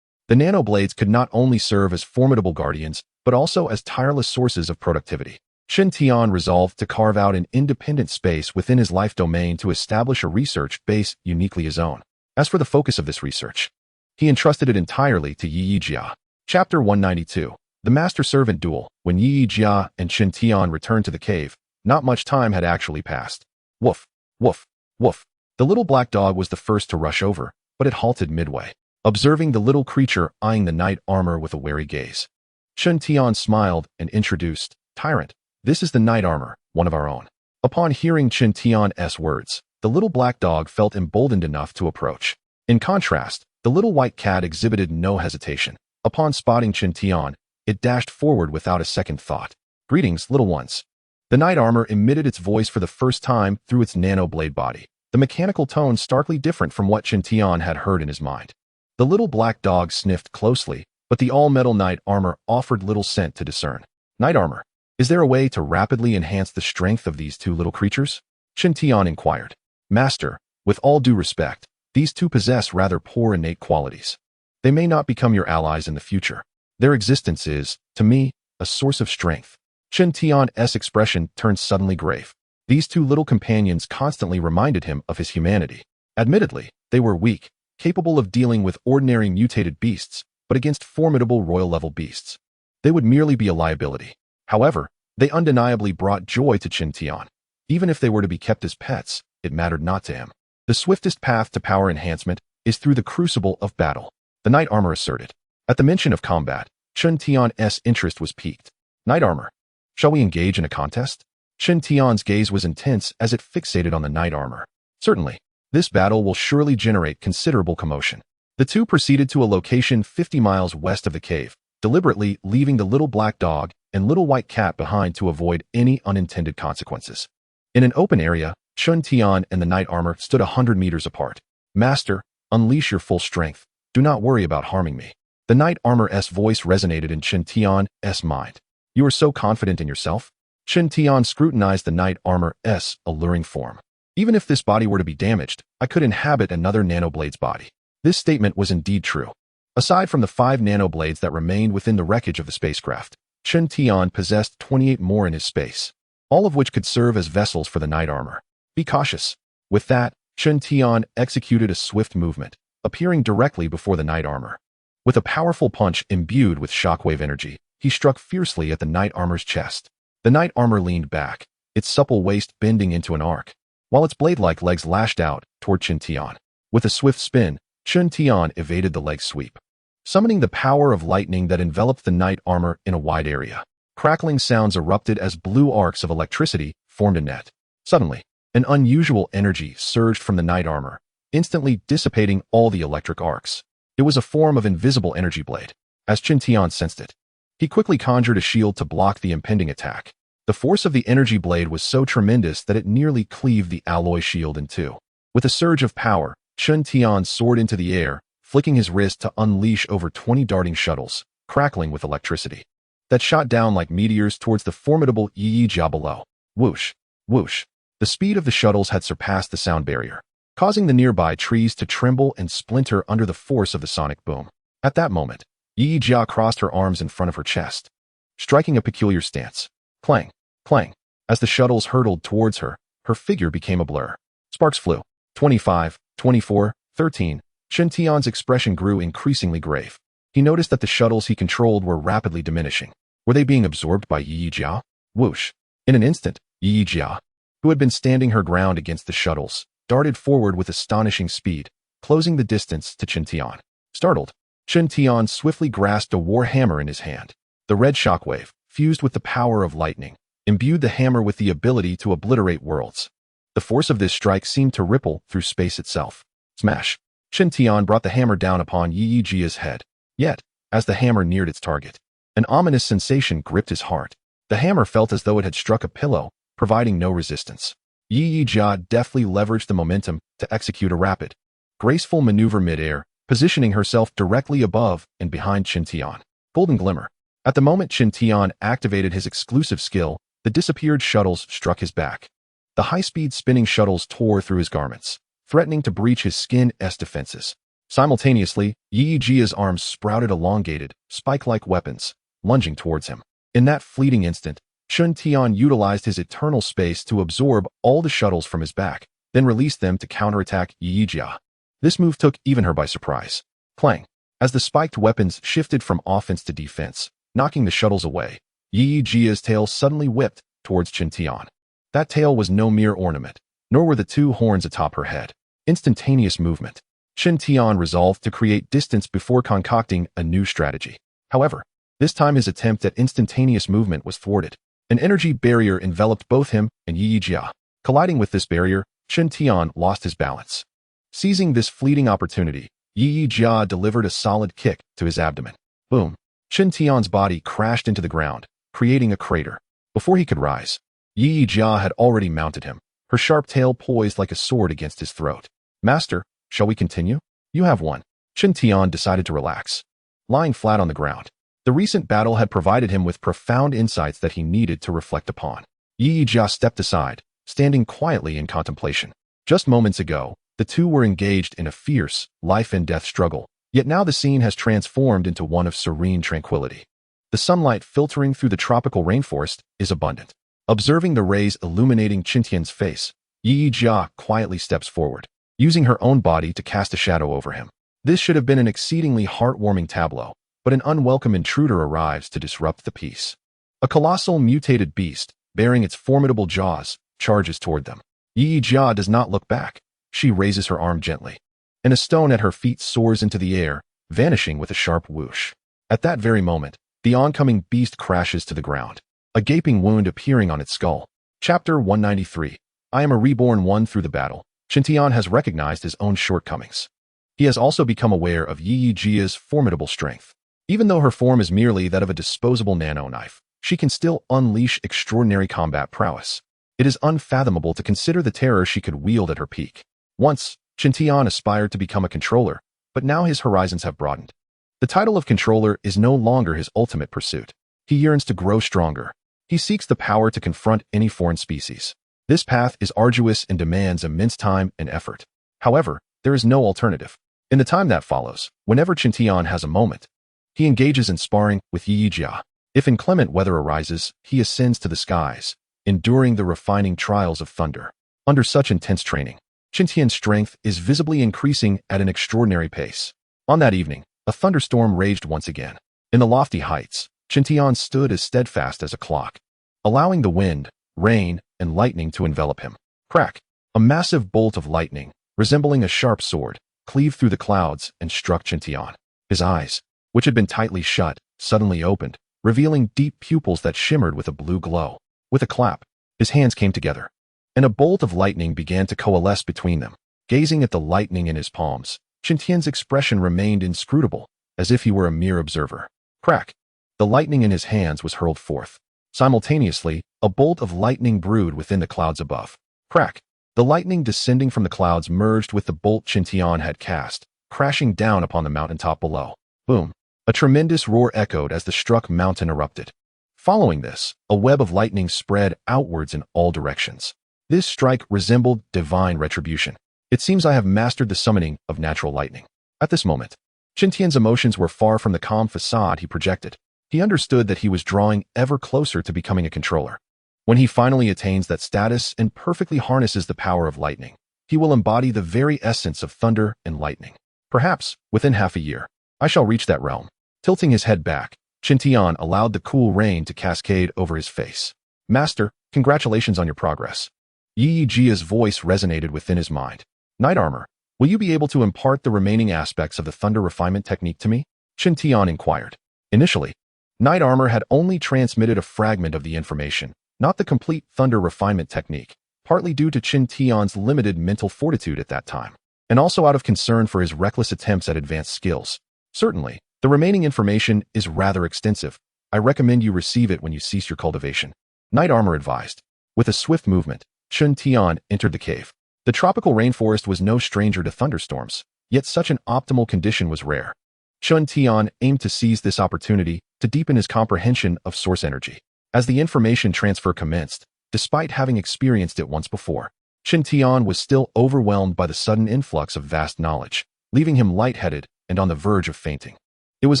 the nanoblades could not only serve as formidable guardians, but also as tireless sources of productivity. Chen Tian resolved to carve out an independent space within his life domain to establish a research base uniquely his own. As for the focus of this research, he entrusted it entirely to Yi Jia. Chapter 192. The Master-Servant Duel. When Yi Jia and Chen Tian returned to the cave, not much time had actually passed. Woof, woof, woof. The little black dog was the first to rush over, but it halted midway, observing the little creature eyeing the knight armor with a wary gaze. Chen Tian smiled and introduced, Tyrant, this is the knight armor, one of our own. Upon hearing Chen Tian's words, the little black dog felt emboldened enough to approach. In contrast, the little white cat exhibited no hesitation. Upon spotting Chen Tian, it dashed forward without a second thought. Greetings, little ones. The knight armor emitted its voice for the first time through its nanoblade body, the mechanical tone starkly different from what Chen Tian had heard in his mind. The little black dog sniffed closely, but the all-metal knight armor offered little scent to discern. Knight armor. Is there a way to rapidly enhance the strength of these two little creatures? Chen Tian inquired. Master, with all due respect, these two possess rather poor innate qualities. They may not become your allies in the future. Their existence is, to me, a source of strength. Chen Tian's expression turned suddenly grave. These two little companions constantly reminded him of his humanity. Admittedly, they were weak, capable of dealing with ordinary mutated beasts, but against formidable royal-level beasts, they would merely be a liability. However, they undeniably brought joy to Chen Tian. Even if they were to be kept as pets, it mattered not to him. The swiftest path to power enhancement is through the crucible of battle, the knight armor asserted. At the mention of combat, Chen Tian's interest was piqued. Knight armor. Shall we engage in a contest? Chen Tian's gaze was intense as it fixated on the knight armor. Certainly, this battle will surely generate considerable commotion. The two proceeded to a location 50 miles west of the cave, deliberately leaving the little black dog and little white cat behind to avoid any unintended consequences. In an open area, Chen Tian and the knight armor stood 100 meters apart. Master, unleash your full strength. Do not worry about harming me. The knight armor's voice resonated in Chen Tian's mind. You are so confident in yourself? Chen Tian scrutinized the knight armor's alluring form. Even if this body were to be damaged, I could inhabit another nanoblade's body. This statement was indeed true. Aside from the 5 nanoblades that remained within the wreckage of the spacecraft, Chen Tian possessed 28 more in his space, all of which could serve as vessels for the Knight armor. Be cautious. With that, Chen Tian executed a swift movement, appearing directly before the Knight armor. With a powerful punch imbued with shockwave energy, he struck fiercely at the Knight armor's chest. The Knight armor leaned back, its supple waist bending into an arc, while its blade-like legs lashed out toward Chen Tian. With a swift spin, Chen Tian evaded the leg sweep, summoning the power of lightning that enveloped the Knight armor in a wide area. Crackling sounds erupted as blue arcs of electricity formed a net. Suddenly, an unusual energy surged from the Knight armor, instantly dissipating all the electric arcs. It was a form of invisible energy blade. As Chen Tian sensed it, he quickly conjured a shield to block the impending attack. The force of the energy blade was so tremendous that it nearly cleaved the alloy shield in two. With a surge of power, Chen Tian soared into the air, flicking his wrist to unleash over 20 darting shuttles, crackling with electricity, that shot down like meteors towards the formidable Yi Jia below. Whoosh, whoosh. The speed of the shuttles had surpassed the sound barrier, causing the nearby trees to tremble and splinter under the force of the sonic boom. At that moment, Yi Jia crossed her arms in front of her chest, striking a peculiar stance. Clang, clang. As the shuttles hurtled towards her, her figure became a blur. Sparks flew. 25, 24, 13. Chen Tian's expression grew increasingly grave. He noticed that the shuttles he controlled were rapidly diminishing. Were they being absorbed by Yi Jia? Whoosh. In an instant, Yi Jia, who had been standing her ground against the shuttles, darted forward with astonishing speed, closing the distance to Chen Tian. Startled, Chen Tian swiftly grasped a war hammer in his hand. The red shockwave, fused with the power of lightning, imbued the hammer with the ability to obliterate worlds. The force of this strike seemed to ripple through space itself. Smash! Chen Tian brought the hammer down upon Yi Jia's head. Yet, as the hammer neared its target, an ominous sensation gripped his heart. The hammer felt as though it had struck a pillow, providing no resistance. Yi Jia deftly leveraged the momentum to execute a rapid, graceful maneuver mid-air, positioning herself directly above and behind Chen Tian. Golden glimmer. At the moment Chen Tian activated his exclusive skill, the disappeared shuttles struck his back. The high-speed spinning shuttles tore through his garments, threatening to breach his skin's defenses. Simultaneously, Yi Jia's arms sprouted elongated, spike-like weapons, lunging towards him. In that fleeting instant, Chen Tian utilized his eternal space to absorb all the shuttles from his back, then released them to counterattack Yi Jia. This move took even her by surprise. Clang! As the spiked weapons shifted from offense to defense, knocking the shuttles away, Yi Jia's tail suddenly whipped towards Chen Tian. That tail was no mere ornament, nor were the 2 horns atop her head. Instantaneous movement. Chen Tian resolved to create distance before concocting a new strategy. However, this time his attempt at instantaneous movement was thwarted. An energy barrier enveloped both him and Yi Jia. Colliding with this barrier, Chen Tian lost his balance. Seizing this fleeting opportunity, Yi Jia delivered a solid kick to his abdomen. Boom! Chen Tian's body crashed into the ground, creating a crater. Before he could rise, Yi Jia had already mounted him, her sharp tail poised like a sword against his throat. Master, shall we continue? You have won. Chen Tian decided to relax. Lying flat on the ground, the recent battle had provided him with profound insights that he needed to reflect upon. Yi Jia stepped aside, standing quietly in contemplation. Just moments ago, the two were engaged in a fierce, life-and-death struggle, yet now the scene has transformed into one of serene tranquility. The sunlight filtering through the tropical rainforest is abundant. Observing the rays illuminating Chen Tian's face, Yi Jia quietly steps forward, using her own body to cast a shadow over him. This should have been an exceedingly heartwarming tableau, but an unwelcome intruder arrives to disrupt the peace. A colossal mutated beast, bearing its formidable jaws, charges toward them. Yi Jia does not look back. She raises her arm gently, and a stone at her feet soars into the air, vanishing with a sharp whoosh. At that very moment, the oncoming beast crashes to the ground, a gaping wound appearing on its skull. Chapter 193. I am a reborn one. Through the battle, Chen Tian has recognized his own shortcomings. He has also become aware of Yi Jia's formidable strength. Even though her form is merely that of a disposable nano-knife, she can still unleash extraordinary combat prowess. It is unfathomable to consider the terror she could wield at her peak. Once, Chen Tian aspired to become a controller, but now his horizons have broadened. The title of controller is no longer his ultimate pursuit. He yearns to grow stronger. He seeks the power to confront any foreign species. This path is arduous and demands immense time and effort. However, there is no alternative. In the time that follows, whenever Qintian has a moment, he engages in sparring with Yi Jia. If inclement weather arises, he ascends to the skies, enduring the refining trials of thunder. Under such intense training, Qintian's strength is visibly increasing at an extraordinary pace. On that evening, a thunderstorm raged once again. In the lofty heights, Qintian stood as steadfast as a clock, allowing the wind, rain, and lightning to envelop him. Crack! A massive bolt of lightning, resembling a sharp sword, cleaved through the clouds and struck Qintian. His eyes, which had been tightly shut, suddenly opened, revealing deep pupils that shimmered with a blue glow. With a clap, his hands came together, and a bolt of lightning began to coalesce between them. Gazing at the lightning in his palms, Qintian's expression remained inscrutable, as if he were a mere observer. Crack! The lightning in his hands was hurled forth. Simultaneously, a bolt of lightning brewed within the clouds above. Crack! The lightning descending from the clouds merged with the bolt Qintian had cast, crashing down upon the mountaintop below. Boom! A tremendous roar echoed as the struck mountain erupted. Following this, a web of lightning spread outwards in all directions. This strike resembled divine retribution. It seems I have mastered the summoning of natural lightning. At this moment, Qintian's emotions were far from the calm facade he projected. He understood that he was drawing ever closer to becoming a controller. When he finally attains that status and perfectly harnesses the power of lightning, he will embody the very essence of thunder and lightning. Perhaps, within half a year, I shall reach that realm. Tilting his head back, Qintian allowed the cool rain to cascade over his face. Master, congratulations on your progress. Yi Jia's voice resonated within his mind. Knight Armor, will you be able to impart the remaining aspects of the thunder refinement technique to me? Qintian inquired. Initially, Knight Armor had only transmitted a fragment of the information, not the complete thunder refinement technique, partly due to Qintian's limited mental fortitude at that time, and also out of concern for his reckless attempts at advanced skills. Certainly, the remaining information is rather extensive. I recommend you receive it when you cease your cultivation. Knight Armor advised. With a swift movement, Qintian entered the cave. The tropical rainforest was no stranger to thunderstorms, yet such an optimal condition was rare. Qintian aimed to seize this opportunity to deepen his comprehension of source energy. As the information transfer commenced, despite having experienced it once before, Qintian was still overwhelmed by the sudden influx of vast knowledge, leaving him lightheaded and on the verge of fainting. It was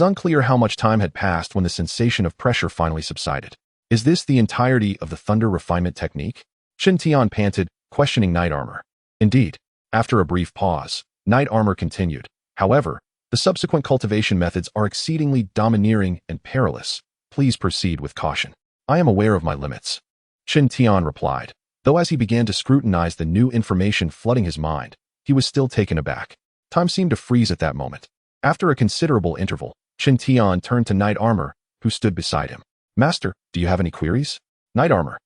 unclear how much time had passed when the sensation of pressure finally subsided. Is this the entirety of the thunder refinement technique? Qintian panted, questioning Knight Armor. Indeed. After a brief pause, Knight Armor continued. However, the subsequent cultivation methods are exceedingly domineering and perilous. Please proceed with caution. I am aware of my limits. Qintian replied, though as he began to scrutinize the new information flooding his mind, he was still taken aback. Time seemed to freeze at that moment. After a considerable interval, Qintian turned to Knight Armor, who stood beside him. Master, do you have any queries? Knight Armor.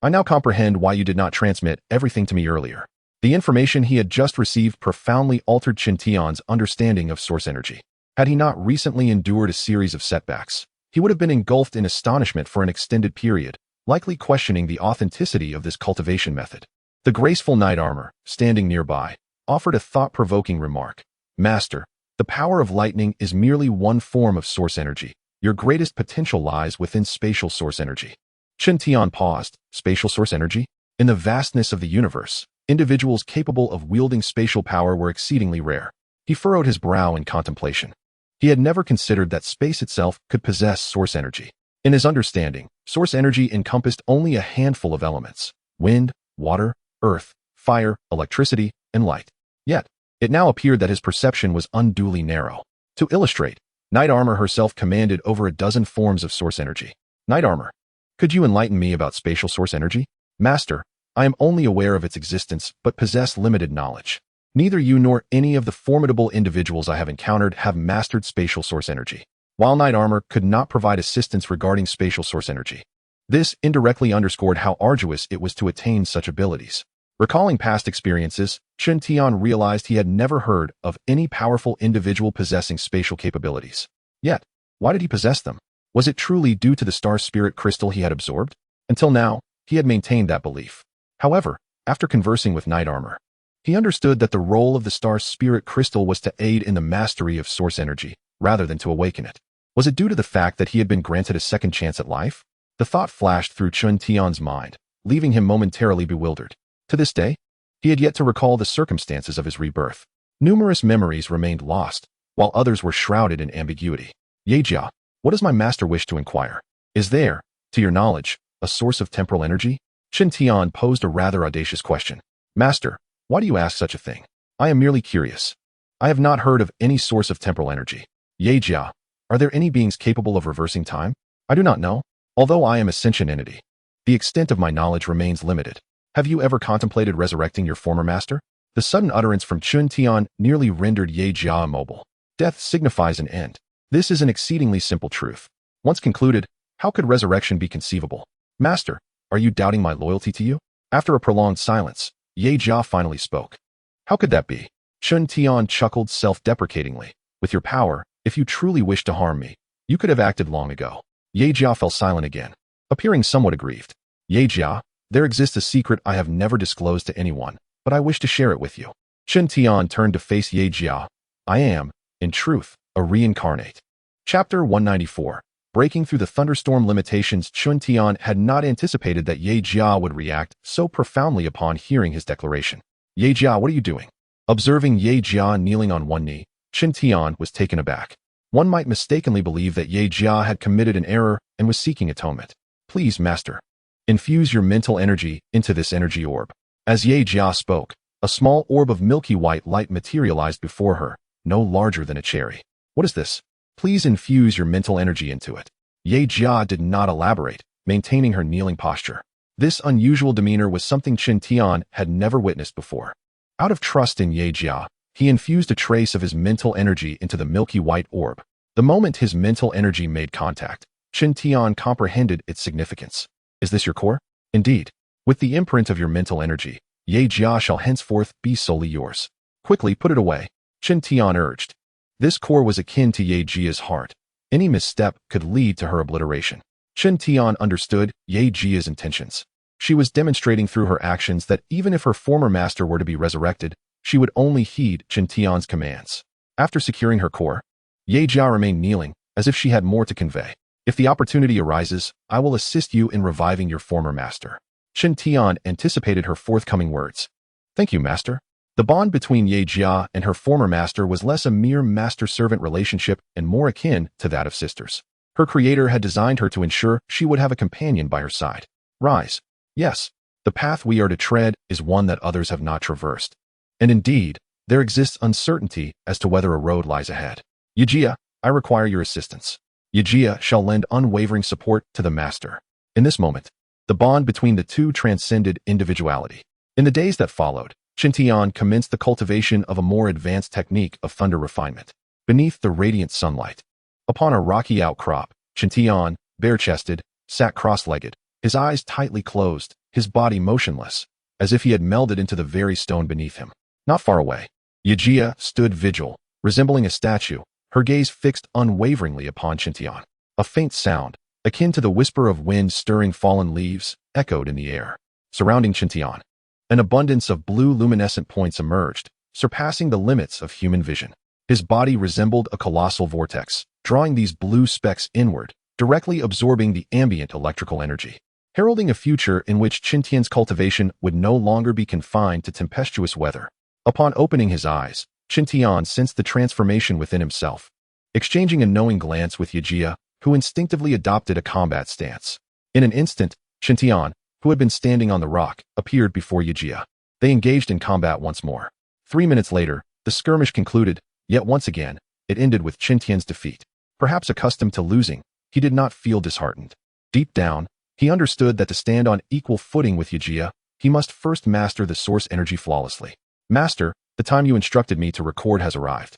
I now comprehend why you did not transmit everything to me earlier. The information he had just received profoundly altered Qintian's understanding of source energy. Had he not recently endured a series of setbacks, he would have been engulfed in astonishment for an extended period, likely questioning the authenticity of this cultivation method. The graceful Knight Armor, standing nearby, offered a thought-provoking remark. Master, the power of lightning is merely one form of source energy. Your greatest potential lies within spatial source energy. Qintian paused. Spatial source energy? In the vastness of the universe, individuals capable of wielding spatial power were exceedingly rare. He furrowed his brow in contemplation. He had never considered that space itself could possess source energy. In his understanding, source energy encompassed only a handful of elements: wind, water, earth, fire, electricity, and light. Yet, it now appeared that his perception was unduly narrow. To illustrate, Knight Armor herself commanded over a dozen forms of source energy. Knight Armor, could you enlighten me about spatial source energy? Master, I am only aware of its existence but possess limited knowledge. Neither you nor any of the formidable individuals I have encountered have mastered spatial source energy. While Knight Armor could not provide assistance regarding spatial source energy, this indirectly underscored how arduous it was to attain such abilities. Recalling past experiences, Qintian realized he had never heard of any powerful individual possessing spatial capabilities. Yet, why did he possess them? Was it truly due to the star spirit crystal he had absorbed? Until now, he had maintained that belief. However, after conversing with Knight Armor, he understood that the role of the star spirit crystal was to aid in the mastery of source energy, rather than to awaken it. Was it due to the fact that he had been granted a second chance at life? The thought flashed through Qintian's mind, leaving him momentarily bewildered. To this day, he had yet to recall the circumstances of his rebirth. Numerous memories remained lost, while others were shrouded in ambiguity. Yejia, what does my master wish to inquire? Is there, to your knowledge, a source of temporal energy? Qin Tian posed a rather audacious question. Master, why do you ask such a thing? I am merely curious. I have not heard of any source of temporal energy. Yejia, are there any beings capable of reversing time? I do not know. Although I am a sentient entity, the extent of my knowledge remains limited. Have you ever contemplated resurrecting your former master? The sudden utterance from Qin Tian nearly rendered Yejia immobile. Death signifies an end. This is an exceedingly simple truth. Once concluded, how could resurrection be conceivable? Master, are you doubting my loyalty to you? After a prolonged silence, Yejia finally spoke. How could that be? Qin Tian chuckled self-deprecatingly. With your power, if you truly wished to harm me, you could have acted long ago. Yejia fell silent again, appearing somewhat aggrieved. Yejia, there exists a secret I have never disclosed to anyone, but I wish to share it with you. Qin Tian turned to face Yejia. I am, in truth, a reincarnate. Chapter 194. Breaking through the thunderstorm limitations. Qin Tian had not anticipated that Yejia would react so profoundly upon hearing his declaration. Yejia, what are you doing? Observing Yejia kneeling on one knee, Qin Tian was taken aback. One might mistakenly believe that Yejia had committed an error and was seeking atonement. Please, master, infuse your mental energy into this energy orb. As Yejia spoke, a small orb of milky white light materialized before her, no larger than a cherry. What is this? Please infuse your mental energy into it. Yejia did not elaborate, maintaining her kneeling posture. This unusual demeanor was something Qin Tian had never witnessed before. Out of trust in Yejia, he infused a trace of his mental energy into the milky white orb. The moment his mental energy made contact, Qin Tian comprehended its significance. Is this your core? Indeed. With the imprint of your mental energy, Yejia shall henceforth be solely yours. Quickly put it away, Qin Tian urged. This core was akin to Yejia's heart. Any misstep could lead to her obliteration. Qin Tian understood Yejia's intentions. She was demonstrating through her actions that even if her former master were to be resurrected, she would only heed Qin Tian's commands. After securing her core, Yejia remained kneeling, as if she had more to convey. If the opportunity arises, I will assist you in reviving your former master. Qin Tian anticipated her forthcoming words. Thank you, master. The bond between Yejia and her former master was less a mere master-servant relationship and more akin to that of sisters. Her creator had designed her to ensure she would have a companion by her side. Rise. Yes, the path we are to tread is one that others have not traversed. And indeed, there exists uncertainty as to whether a road lies ahead. Yejia, I require your assistance. Yejia shall lend unwavering support to the master. In this moment, the bond between the two transcended individuality. In the days that followed, Qin Tian commenced the cultivation of a more advanced technique of thunder refinement. Beneath the radiant sunlight, upon a rocky outcrop, Qin Tian, bare-chested, sat cross-legged, his eyes tightly closed, his body motionless, as if he had melded into the very stone beneath him. Not far away, Yejia stood vigil, resembling a statue, her gaze fixed unwaveringly upon Qin Tian. A faint sound, akin to the whisper of wind stirring fallen leaves, echoed in the air. Surrounding Qin Tian, an abundance of blue luminescent points emerged, surpassing the limits of human vision. His body resembled a colossal vortex, drawing these blue specks inward, directly absorbing the ambient electrical energy, heralding a future in which Qin Tian's cultivation would no longer be confined to tempestuous weather. Upon opening his eyes, Qin Tian sensed the transformation within himself, exchanging a knowing glance with Yejia, who instinctively adopted a combat stance. In an instant, Qin Tian, who had been standing on the rock, appeared before Yejia. They engaged in combat once more. 3 minutes later, the skirmish concluded, yet once again, it ended with Qin Tian's defeat. Perhaps accustomed to losing, he did not feel disheartened. Deep down, he understood that to stand on equal footing with Yejia, he must first master the source energy flawlessly. Master, the time you instructed me to record has arrived.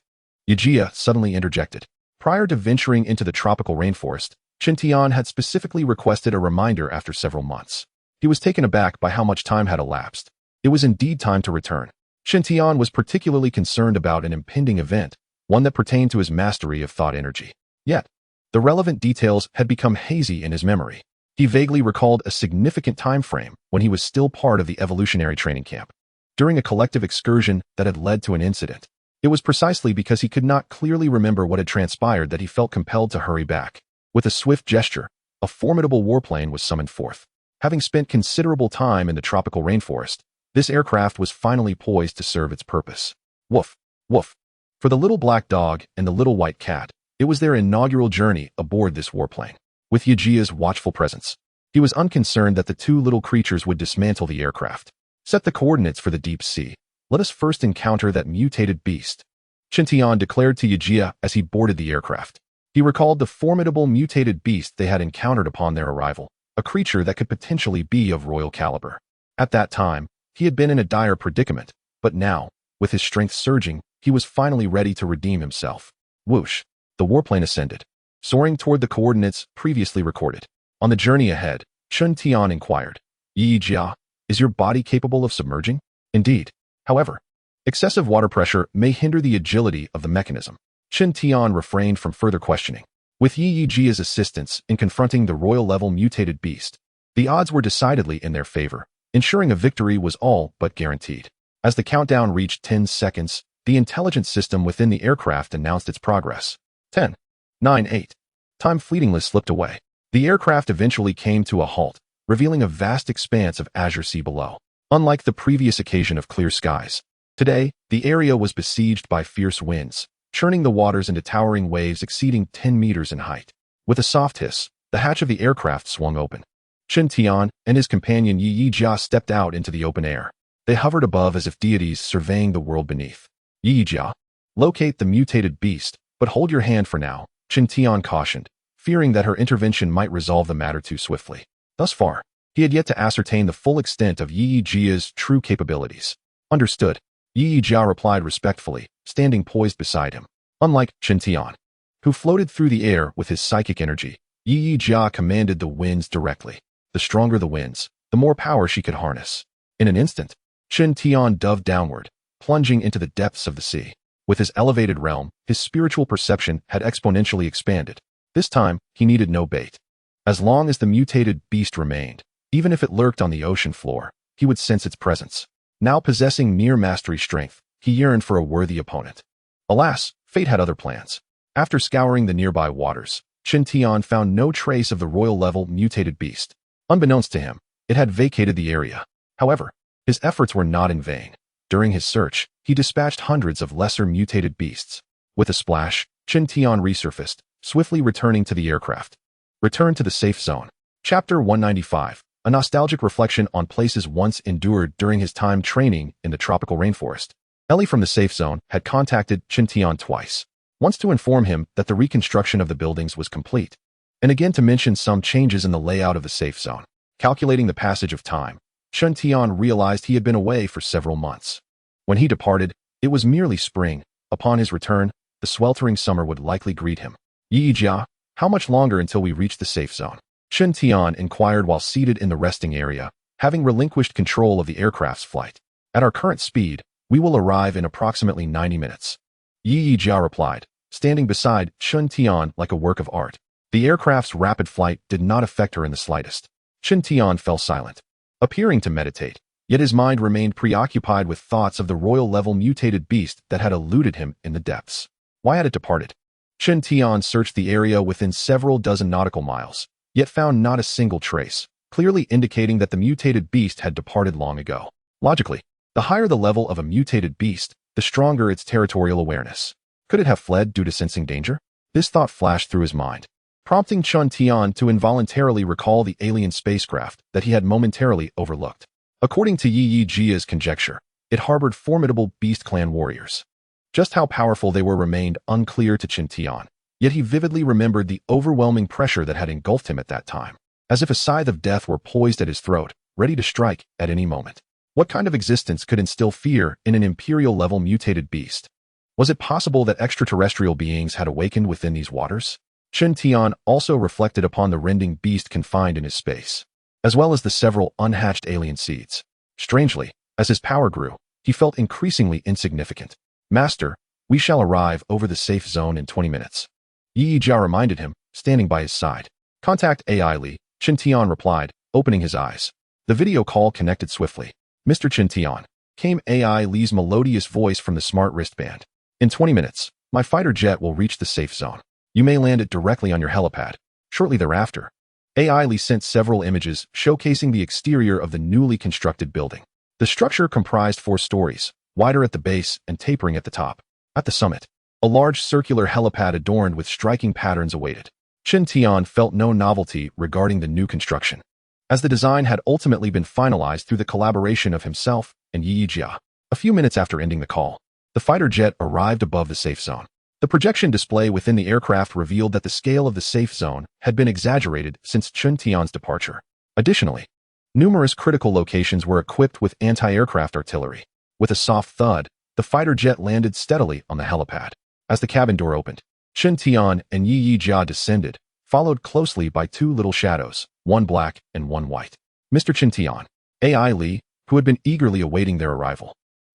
Yejia suddenly interjected. Prior to venturing into the tropical rainforest, Qin Tian had specifically requested a reminder after several months. He was taken aback by how much time had elapsed. It was indeed time to return. Qin Tian was particularly concerned about an impending event, one that pertained to his mastery of thought energy. Yet, the relevant details had become hazy in his memory. He vaguely recalled a significant time frame when he was still part of the evolutionary training camp, during a collective excursion that had led to an incident. It was precisely because he could not clearly remember what had transpired that he felt compelled to hurry back. With a swift gesture, a formidable warplane was summoned forth. Having spent considerable time in the tropical rainforest, this aircraft was finally poised to serve its purpose. Woof! Woof. For the little black dog and the little white cat, it was their inaugural journey aboard this warplane. With Yajia's watchful presence, he was unconcerned that the two little creatures would dismantle the aircraft. Set the coordinates for the deep sea. Let us first encounter that mutated beast, Chen Tian declared to Yajia as he boarded the aircraft. He recalled the formidable mutated beast they had encountered upon their arrival, a creature that could potentially be of royal caliber. At that time, he had been in a dire predicament, but now, with his strength surging, he was finally ready to redeem himself. Whoosh! The warplane ascended, soaring toward the coordinates previously recorded. On the journey ahead, Chen Tian inquired, Yi Jia, is your body capable of submerging? Indeed. However, excessive water pressure may hinder the agility of the mechanism. Chen Tian refrained from further questioning. With Yi Jia's assistance in confronting the royal-level mutated beast, the odds were decidedly in their favor, ensuring a victory was all but guaranteed. As the countdown reached 10 seconds, the intelligence system within the aircraft announced its progress. 10, 9, 8. Time fleetingly slipped away. The aircraft eventually came to a halt, revealing a vast expanse of azure sea below. Unlike the previous occasion of clear skies, today, the area was besieged by fierce winds, churning the waters into towering waves exceeding 10 meters in height. With a soft hiss, the hatch of the aircraft swung open. Chen Tian and his companion Yi Jia stepped out into the open air. They hovered above as if deities surveying the world beneath. Yi Jia, locate the mutated beast, but hold your hand for now, Chen Tian cautioned, fearing that her intervention might resolve the matter too swiftly. Thus far, he had yet to ascertain the full extent of Yi Jia's true capabilities. Understood. Yi Jia replied respectfully, standing poised beside him. Unlike Chen Tian, who floated through the air with his psychic energy, Yi Jia commanded the winds directly. The stronger the winds, the more power she could harness. In an instant, Chen Tian dove downward, plunging into the depths of the sea. With his elevated realm, his spiritual perception had exponentially expanded. This time, he needed no bait. As long as the mutated beast remained, even if it lurked on the ocean floor, he would sense its presence. Now possessing near mastery strength, he yearned for a worthy opponent. Alas, fate had other plans. After scouring the nearby waters, Chen Tian found no trace of the royal-level mutated beast. Unbeknownst to him, it had vacated the area. However, his efforts were not in vain. During his search, he dispatched hundreds of lesser mutated beasts. With a splash, Chen Tian resurfaced, swiftly returning to the aircraft. Return to the safe zone. Chapter 195. A nostalgic reflection on places once endured during his time training in the tropical rainforest. Ellie from the safe zone had contacted Chen Tian twice. Once to inform him that the reconstruction of the buildings was complete, and again to mention some changes in the layout of the safe zone. Calculating the passage of time, Chen Tian realized he had been away for several months. When he departed, it was merely spring. Upon his return, the sweltering summer would likely greet him. Yi Jia, how much longer until we reach the safe zone? Chen Tian inquired while seated in the resting area, having relinquished control of the aircraft's flight. At our current speed, we will arrive in approximately 90 minutes. Yi Jia replied, standing beside Chen Tian like a work of art. The aircraft's rapid flight did not affect her in the slightest. Chen Tian fell silent, appearing to meditate, yet his mind remained preoccupied with thoughts of the royal-level mutated beast that had eluded him in the depths. Why had it departed? Chen Tian searched the area within several dozen nautical miles, yet found not a single trace, clearly indicating that the mutated beast had departed long ago. Logically, the higher the level of a mutated beast, the stronger its territorial awareness. Could it have fled due to sensing danger? This thought flashed through his mind, prompting Chen Tian to involuntarily recall the alien spacecraft that he had momentarily overlooked. According to Yi Jia's conjecture, it harbored formidable Beast Clan warriors. Just how powerful they were remained unclear to Chen Tian. Yet he vividly remembered the overwhelming pressure that had engulfed him at that time, as if a scythe of death were poised at his throat, ready to strike at any moment. What kind of existence could instill fear in an imperial-level mutated beast? Was it possible that extraterrestrial beings had awakened within these waters? Chen Tian also reflected upon the rending beast confined in his space, as well as the several unhatched alien seeds. Strangely, as his power grew, he felt increasingly insignificant. Master, we shall arrive over the safe zone in 20 minutes. Yi Jia reminded him, standing by his side. Contact AI Li, Chen Tian replied, opening his eyes. The video call connected swiftly. Mr. Chen Tian, came AI Li's melodious voice from the smart wristband. In 20 minutes, my fighter jet will reach the safe zone. You may land it directly on your helipad. Shortly thereafter, AI Li sent several images showcasing the exterior of the newly constructed building. The structure comprised 4 stories, wider at the base and tapering at the top. At the summit, a large circular helipad adorned with striking patterns awaited. Chen Tian felt no novelty regarding the new construction, as the design had ultimately been finalized through the collaboration of himself and Yi Jia. A few minutes after ending the call, the fighter jet arrived above the safe zone. The projection display within the aircraft revealed that the scale of the safe zone had been exaggerated since Chen Tian's departure. Additionally, numerous critical locations were equipped with anti-aircraft artillery. With a soft thud, the fighter jet landed steadily on the helipad. As the cabin door opened, Chen Tian and Yi Jia descended, followed closely by two little shadows, one black and one white. Mr. Chen Tian, AI Li, who had been eagerly awaiting their arrival,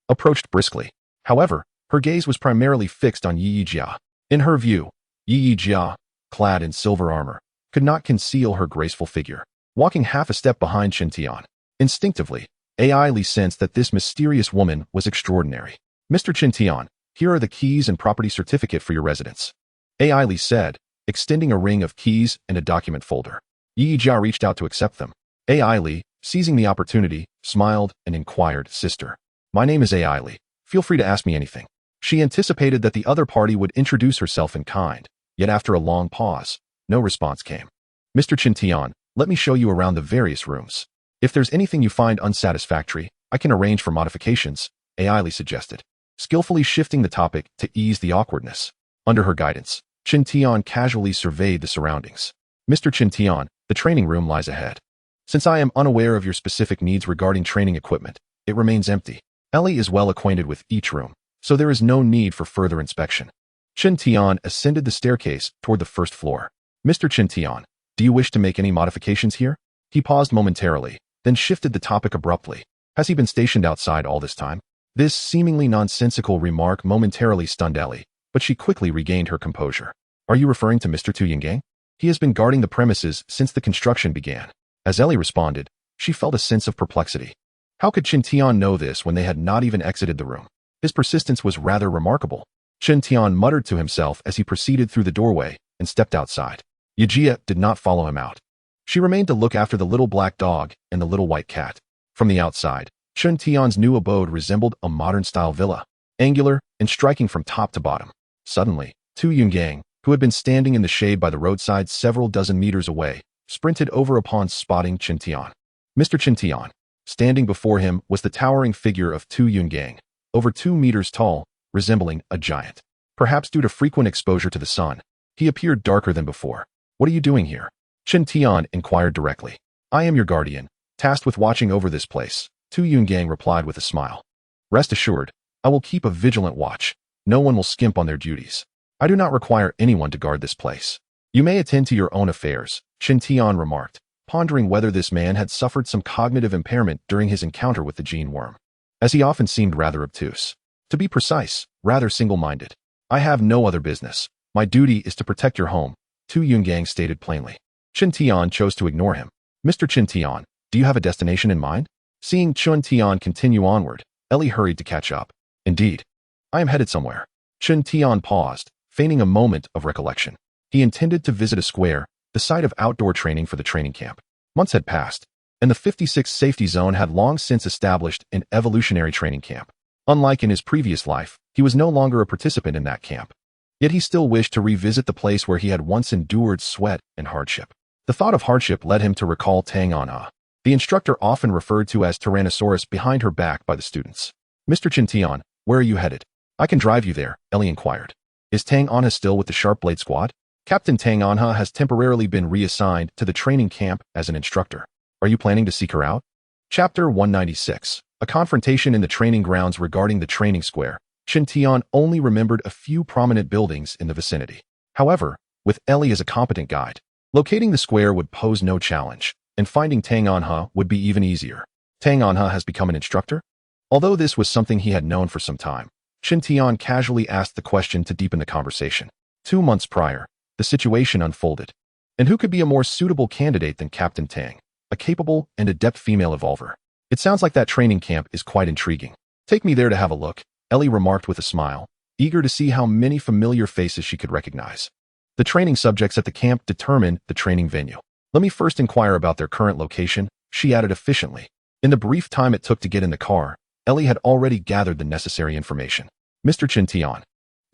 approached briskly. However, her gaze was primarily fixed on Yi Jia. In her view, Yi Jia, clad in silver armor, could not conceal her graceful figure. Walking half a step behind Chen Tian, instinctively, AI Li sensed that this mysterious woman was extraordinary. Mr. Chen Tian, here are the keys and property certificate for your residence, AI Li said, extending a ring of keys and a document folder. Yi Jia reached out to accept them. AI Li, seizing the opportunity, smiled and inquired, "Sister, my name is AI Li. Feel free to ask me anything." She anticipated that the other party would introduce herself in kind, yet after a long pause, no response came. "Mr. Chen Tian, let me show you around the various rooms. If there's anything you find unsatisfactory, I can arrange for modifications," AI Li suggested, skillfully shifting the topic to ease the awkwardness. Under her guidance, Chen Tian casually surveyed the surroundings. "Mr. Chen Tian, the training room lies ahead. Since I am unaware of your specific needs regarding training equipment, it remains empty. Ellie is well acquainted with each room, so there is no need for further inspection." Chen Tian ascended the staircase toward the first floor. "Mr. Chen Tian, do you wish to make any modifications here?" He paused momentarily, then shifted the topic abruptly. "Has he been stationed outside all this time?" This seemingly nonsensical remark momentarily stunned Ellie, but she quickly regained her composure. "Are you referring to Mr. Tu Yinggang? He has been guarding the premises since the construction began." As Ellie responded, she felt a sense of perplexity. How could Chen Tian know this when they had not even exited the room? His persistence was rather remarkable. Chen Tian muttered to himself as he proceeded through the doorway and stepped outside. Yi Jia did not follow him out. She remained to look after the little black dog and the little white cat. From the outside, Chen Tian's new abode resembled a modern-style villa, angular and striking from top to bottom. Suddenly, Tu Yinggang, who had been standing in the shade by the roadside several dozen meters away, sprinted over upon spotting Chen Tian. Mr. Chen Tian. Standing before him was the towering figure of Tu Yinggang, over 2 meters tall, resembling a giant. Perhaps due to frequent exposure to the sun, he appeared darker than before. "What are you doing here?" Chen Tian inquired directly. "I am your guardian, tasked with watching over this place," Tu Yinggang replied with a smile. "Rest assured, I will keep a vigilant watch. No one will skimp on their duties. I do not require anyone to guard this place. You may attend to your own affairs," Chen Tian remarked, pondering whether this man had suffered some cognitive impairment during his encounter with the gene worm, as he often seemed rather obtuse. To be precise, rather single-minded. "I have no other business. My duty is to protect your home," Tu Yinggang stated plainly. Chen Tian chose to ignore him. "Mr. Chen Tian, do you have a destination in mind?" Seeing Chen Tian continue onward, Ellie hurried to catch up. "Indeed. I am headed somewhere." Chen Tian paused, feigning a moment of recollection. He intended to visit a square, the site of outdoor training for the training camp. Months had passed, and the 56th Safety Zone had long since established an evolutionary training camp. Unlike in his previous life, he was no longer a participant in that camp. Yet he still wished to revisit the place where he had once endured sweat and hardship. The thought of hardship led him to recall Tang Anha, the instructor often referred to as Tyrannosaurus behind her back by the students. "Mr. Chen Tian, where are you headed?" "I can drive you there," Ellie inquired. "Is Tang Anha still with the Sharp Blade Squad?" "Captain Tang Anha has temporarily been reassigned to the training camp as an instructor. Are you planning to seek her out?" Chapter 196. A confrontation in the training grounds. Regarding the training square, Chen Tian only remembered a few prominent buildings in the vicinity. However, with Ellie as a competent guide, locating the square would pose no challenge, and finding Tang Anha would be even easier. Tang Anha has become an instructor? Although this was something he had known for some time, Chen Tian casually asked the question to deepen the conversation. 2 months prior, the situation unfolded. And who could be a more suitable candidate than Captain Tang, a capable and adept female evolver? "It sounds like that training camp is quite intriguing. Take me there to have a look," Ellie remarked with a smile, eager to see how many familiar faces she could recognize. The training subjects at the camp determined the training venue. "Let me first inquire about their current location," she added efficiently. In the brief time it took to get in the car, Ellie had already gathered the necessary information. "Mr. Chen Tian,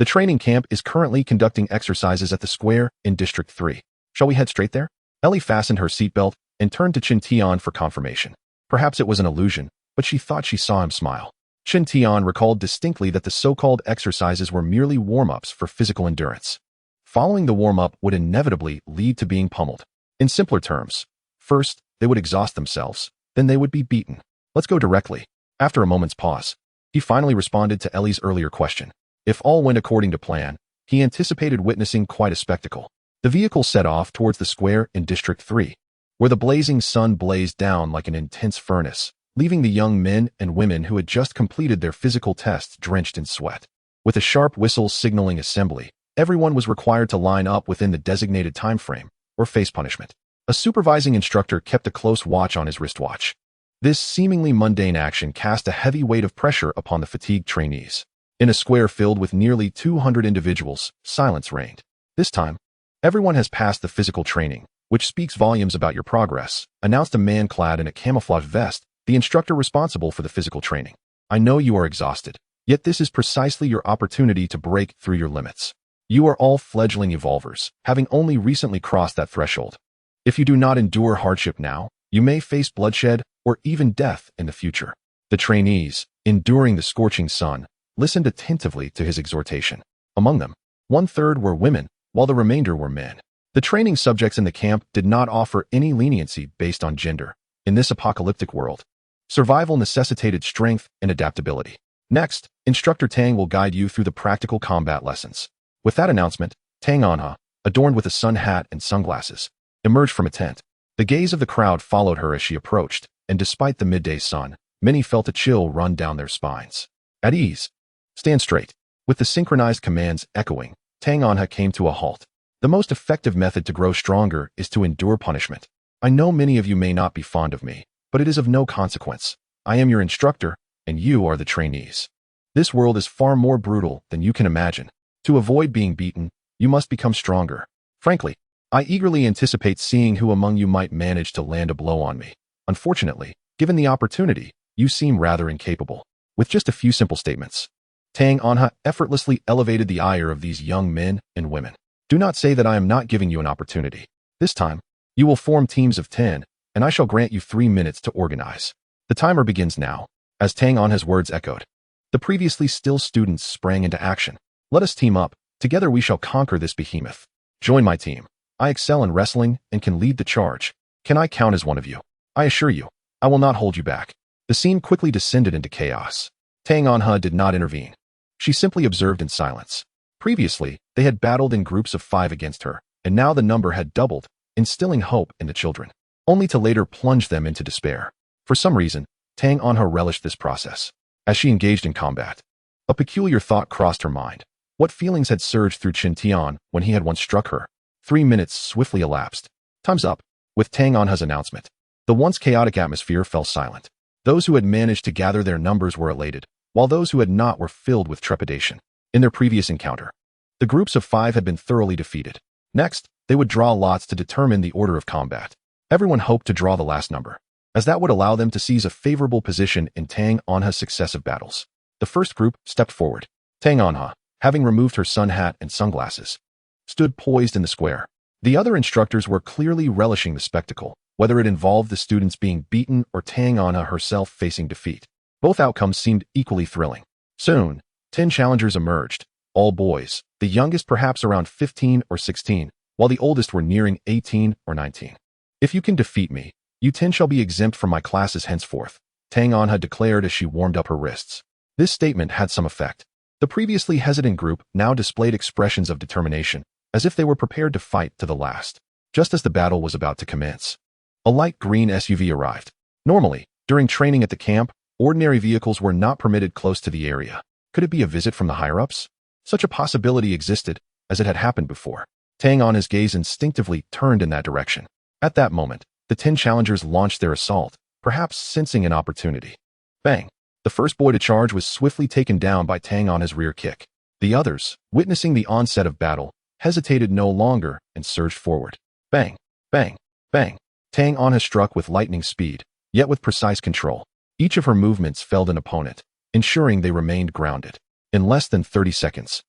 The training camp is currently conducting exercises at the square in District 3. Shall we head straight there? Ellie fastened her seatbelt and turned to Qin Tian for confirmation. Perhaps it was an illusion, but she thought she saw him smile. Qin Tian recalled distinctly that the so-called exercises were merely warm-ups for physical endurance. Following the warm-up would inevitably lead to being pummeled. In simpler terms, first, they would exhaust themselves, then they would be beaten. Let's go directly. After a moment's pause, he finally responded to Ellie's earlier question. If all went according to plan, he anticipated witnessing quite a spectacle. The vehicle set off towards the square in District 3, where the blazing sun blazed down like an intense furnace, leaving the young men and women who had just completed their physical tests drenched in sweat. With a sharp whistle signaling assembly, everyone was required to line up within the designated time frame, or face punishment. A supervising instructor kept a close watch on his wristwatch. This seemingly mundane action cast a heavy weight of pressure upon the fatigued trainees. In a square filled with nearly 200 individuals, silence reigned. This time, everyone has passed the physical training, which speaks volumes about your progress, announced a man clad in a camouflage vest, the instructor responsible for the physical training. I know you are exhausted, yet this is precisely your opportunity to break through your limits. You are all fledgling evolvers, having only recently crossed that threshold. If you do not endure hardship now, you may face bloodshed or even death in the future. The trainees, enduring the scorching sun, listened attentively to his exhortation. Among them, 1/3 were women, while the remainder were men. The training subjects in the camp did not offer any leniency based on gender. In this apocalyptic world, survival necessitated strength and adaptability. Next, Instructor Tang will guide you through the practical combat lessons. With that announcement, Tang Anha, adorned with a sun hat and sunglasses, emerged from a tent. The gaze of the crowd followed her as she approached, and despite the midday sun, many felt a chill run down their spines. At ease. Stand straight. With the synchronized commands echoing, Tang Anha came to a halt. The most effective method to grow stronger is to endure punishment. I know many of you may not be fond of me, but it is of no consequence. I am your instructor, and you are the trainees. This world is far more brutal than you can imagine. To avoid being beaten, you must become stronger. Frankly, I eagerly anticipate seeing who among you might manage to land a blow on me. Unfortunately, given the opportunity, you seem rather incapable. With just a few simple statements, Tang Anha effortlessly elevated the ire of these young men and women. Do not say that I am not giving you an opportunity. This time, you will form teams of 10, and I shall grant you 3 minutes to organize. The timer begins now. As Tang Anha's words echoed, the previously still students sprang into action. Let us team up. Together we shall conquer this behemoth. Join my team. I excel in wrestling and can lead the charge. Can I count as one of you? I assure you, I will not hold you back. The scene quickly descended into chaos. Tang Anha did not intervene. She simply observed in silence. Previously, they had battled in groups of 5 against her, and now the number had doubled, instilling hope in the children, only to later plunge them into despair. For some reason, Tang Anha relished this process. As she engaged in combat, a peculiar thought crossed her mind. What feelings had surged through Qin Tian when he had once struck her? 3 minutes swiftly elapsed. Time's up. With Tang Anha's announcement, the once chaotic atmosphere fell silent. Those who had managed to gather their numbers were elated, while those who had not were filled with trepidation. In their previous encounter, the groups of 5 had been thoroughly defeated. Next, they would draw lots to determine the order of combat. Everyone hoped to draw the last number, as that would allow them to seize a favorable position in Tang Anha's successive battles. The first group stepped forward. Tang Anha, having removed her sun hat and sunglasses, stood poised in the square. The other instructors were clearly relishing the spectacle, whether it involved the students being beaten or Tang Anha herself facing defeat. Both outcomes seemed equally thrilling. Soon, 10 challengers emerged, all boys, the youngest perhaps around 15 or 16, while the oldest were nearing 18 or 19. If you can defeat me, you 10 shall be exempt from my classes henceforth, Tang Anha declared as she warmed up her wrists. This statement had some effect. The previously hesitant group now displayed expressions of determination, as if they were prepared to fight to the last. Just as the battle was about to commence, a light green SUV arrived. Normally, during training at the camp, ordinary vehicles were not permitted close to the area. Could it be a visit from the higher-ups? Such a possibility existed, as it had happened before. Tang Anha's gaze instinctively turned in that direction. At that moment, the 10 challengers launched their assault, perhaps sensing an opportunity. Bang! The first boy to charge was swiftly taken down by Tang Anha's rear kick. The others, witnessing the onset of battle, hesitated no longer and surged forward. Bang! Bang! Bang! Tang Anha struck with lightning speed, yet with precise control. Each of her movements felled an opponent, ensuring they remained grounded. In less than 30 seconds,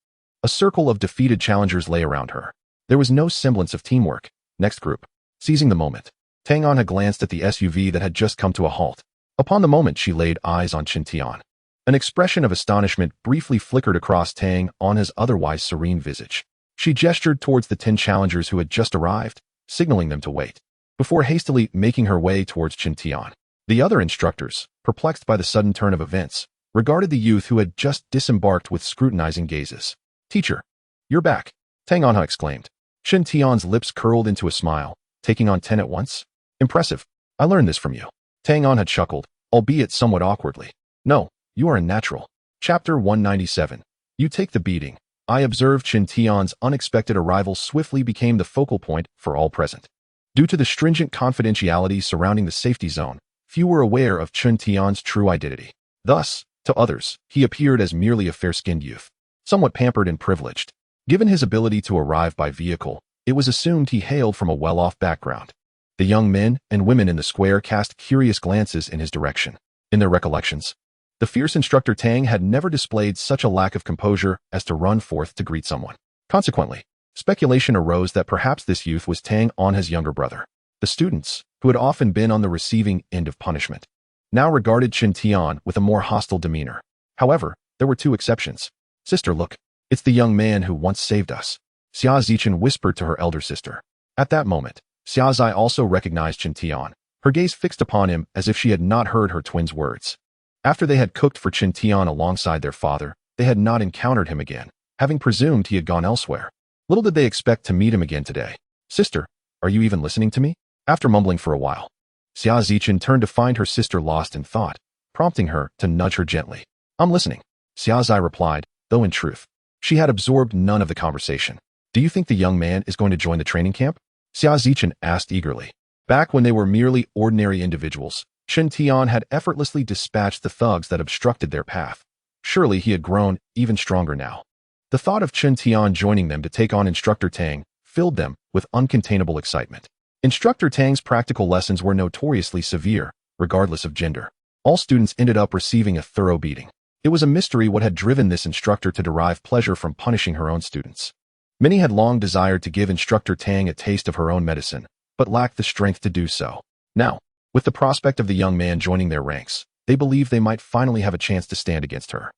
A circle of defeated challengers lay around her. There was no semblance of teamwork. Next group. Seizing the moment, Tang Anha glanced at the SUV that had just come to a halt. Upon the moment, she laid eyes on Qin Tian. An expression of astonishment briefly flickered across Tang Anha's otherwise serene visage. She gestured towards the 10 challengers who had just arrived, signaling them to wait, before hastily making her way towards Qin Tian. The other instructors, perplexed by the sudden turn of events, regarded the youth who had just disembarked with scrutinizing gazes. "Teacher, you're back," Tang Anha exclaimed. Qin Tian's lips curled into a smile, taking on 10 at once. "Impressive. I learned this from you." Tang Anha chuckled, albeit somewhat awkwardly. "No, you are a natural." Chapter 197. You take the beating. I observed Qin Tian's unexpected arrival swiftly became the focal point for all present. Due to the stringent confidentiality surrounding the safety zone, few were aware of Qin Tian's true identity. Thus, to others, he appeared as merely a fair-skinned youth, somewhat pampered and privileged. Given his ability to arrive by vehicle, it was assumed he hailed from a well-off background. The young men and women in the square cast curious glances in his direction. In their recollections, the fierce instructor Tang had never displayed such a lack of composure as to run forth to greet someone. Consequently, speculation arose that perhaps this youth was Tang Anha's younger brother. The students, who had often been on the receiving end of punishment, now regarded Qin Tian with a more hostile demeanor. However, there were two exceptions. "Sister, look. It's the young man who once saved us," Xia Zichen whispered to her elder sister. At that moment, Xia Zai also recognized Qin Tian, her gaze fixed upon him as if she had not heard her twin's words. After they had cooked for Qin Tian alongside their father, they had not encountered him again, having presumed he had gone elsewhere. Little did they expect to meet him again today. "Sister, are you even listening to me?" After mumbling for a while, Xia Zichen turned to find her sister lost in thought, prompting her to nudge her gently. "I'm listening," Xia Zai replied, though in truth, she had absorbed none of the conversation. "Do you think the young man is going to join the training camp?" Xia Zichen asked eagerly. Back when they were merely ordinary individuals, Qin Tian had effortlessly dispatched the thugs that obstructed their path. Surely he had grown even stronger now. The thought of Qin Tian joining them to take on Instructor Tang filled them with uncontainable excitement. Instructor Tang's practical lessons were notoriously severe, regardless of gender. All students ended up receiving a thorough beating. It was a mystery what had driven this instructor to derive pleasure from punishing her own students. Many had long desired to give Instructor Tang a taste of her own medicine, but lacked the strength to do so. Now, with the prospect of the young man joining their ranks, they believed they might finally have a chance to stand against her.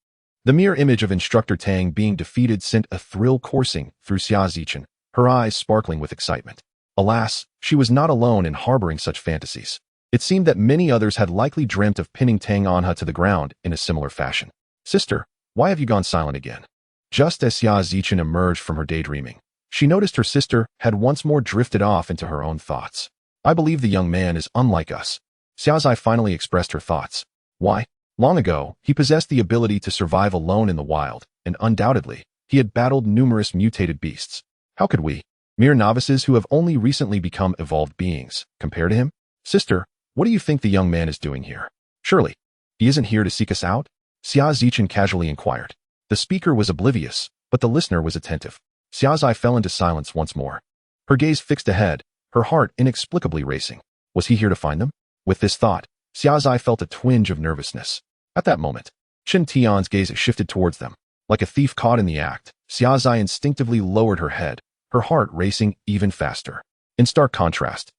The mere image of Instructor Tang being defeated sent a thrill coursing through Xia Zichen, her eyes sparkling with excitement. Alas, she was not alone in harboring such fantasies. It seemed that many others had likely dreamt of pinning Tang Anha to the ground in a similar fashion. "Sister, why have you gone silent again?" Just as Xia Zichen emerged from her daydreaming, she noticed her sister had once more drifted off into her own thoughts. "I believe the young man is unlike us." Xia Zai finally expressed her thoughts. "Why? Long ago, he possessed the ability to survive alone in the wild, and undoubtedly, he had battled numerous mutated beasts. How could we, mere novices who have only recently become evolved beings, compare to him? Sister, what do you think the young man is doing here? Surely, he isn't here to seek us out?" Xia Zichen casually inquired. The speaker was oblivious, but the listener was attentive. Xia Zai fell into silence once more. Her gaze fixed ahead, her heart inexplicably racing. Was he here to find them? With this thought, Xia Zai felt a twinge of nervousness. At that moment, Qin Tian's gaze shifted towards them. Like a thief caught in the act, Xia Zai instinctively lowered her head, her heart racing even faster. In stark contrast,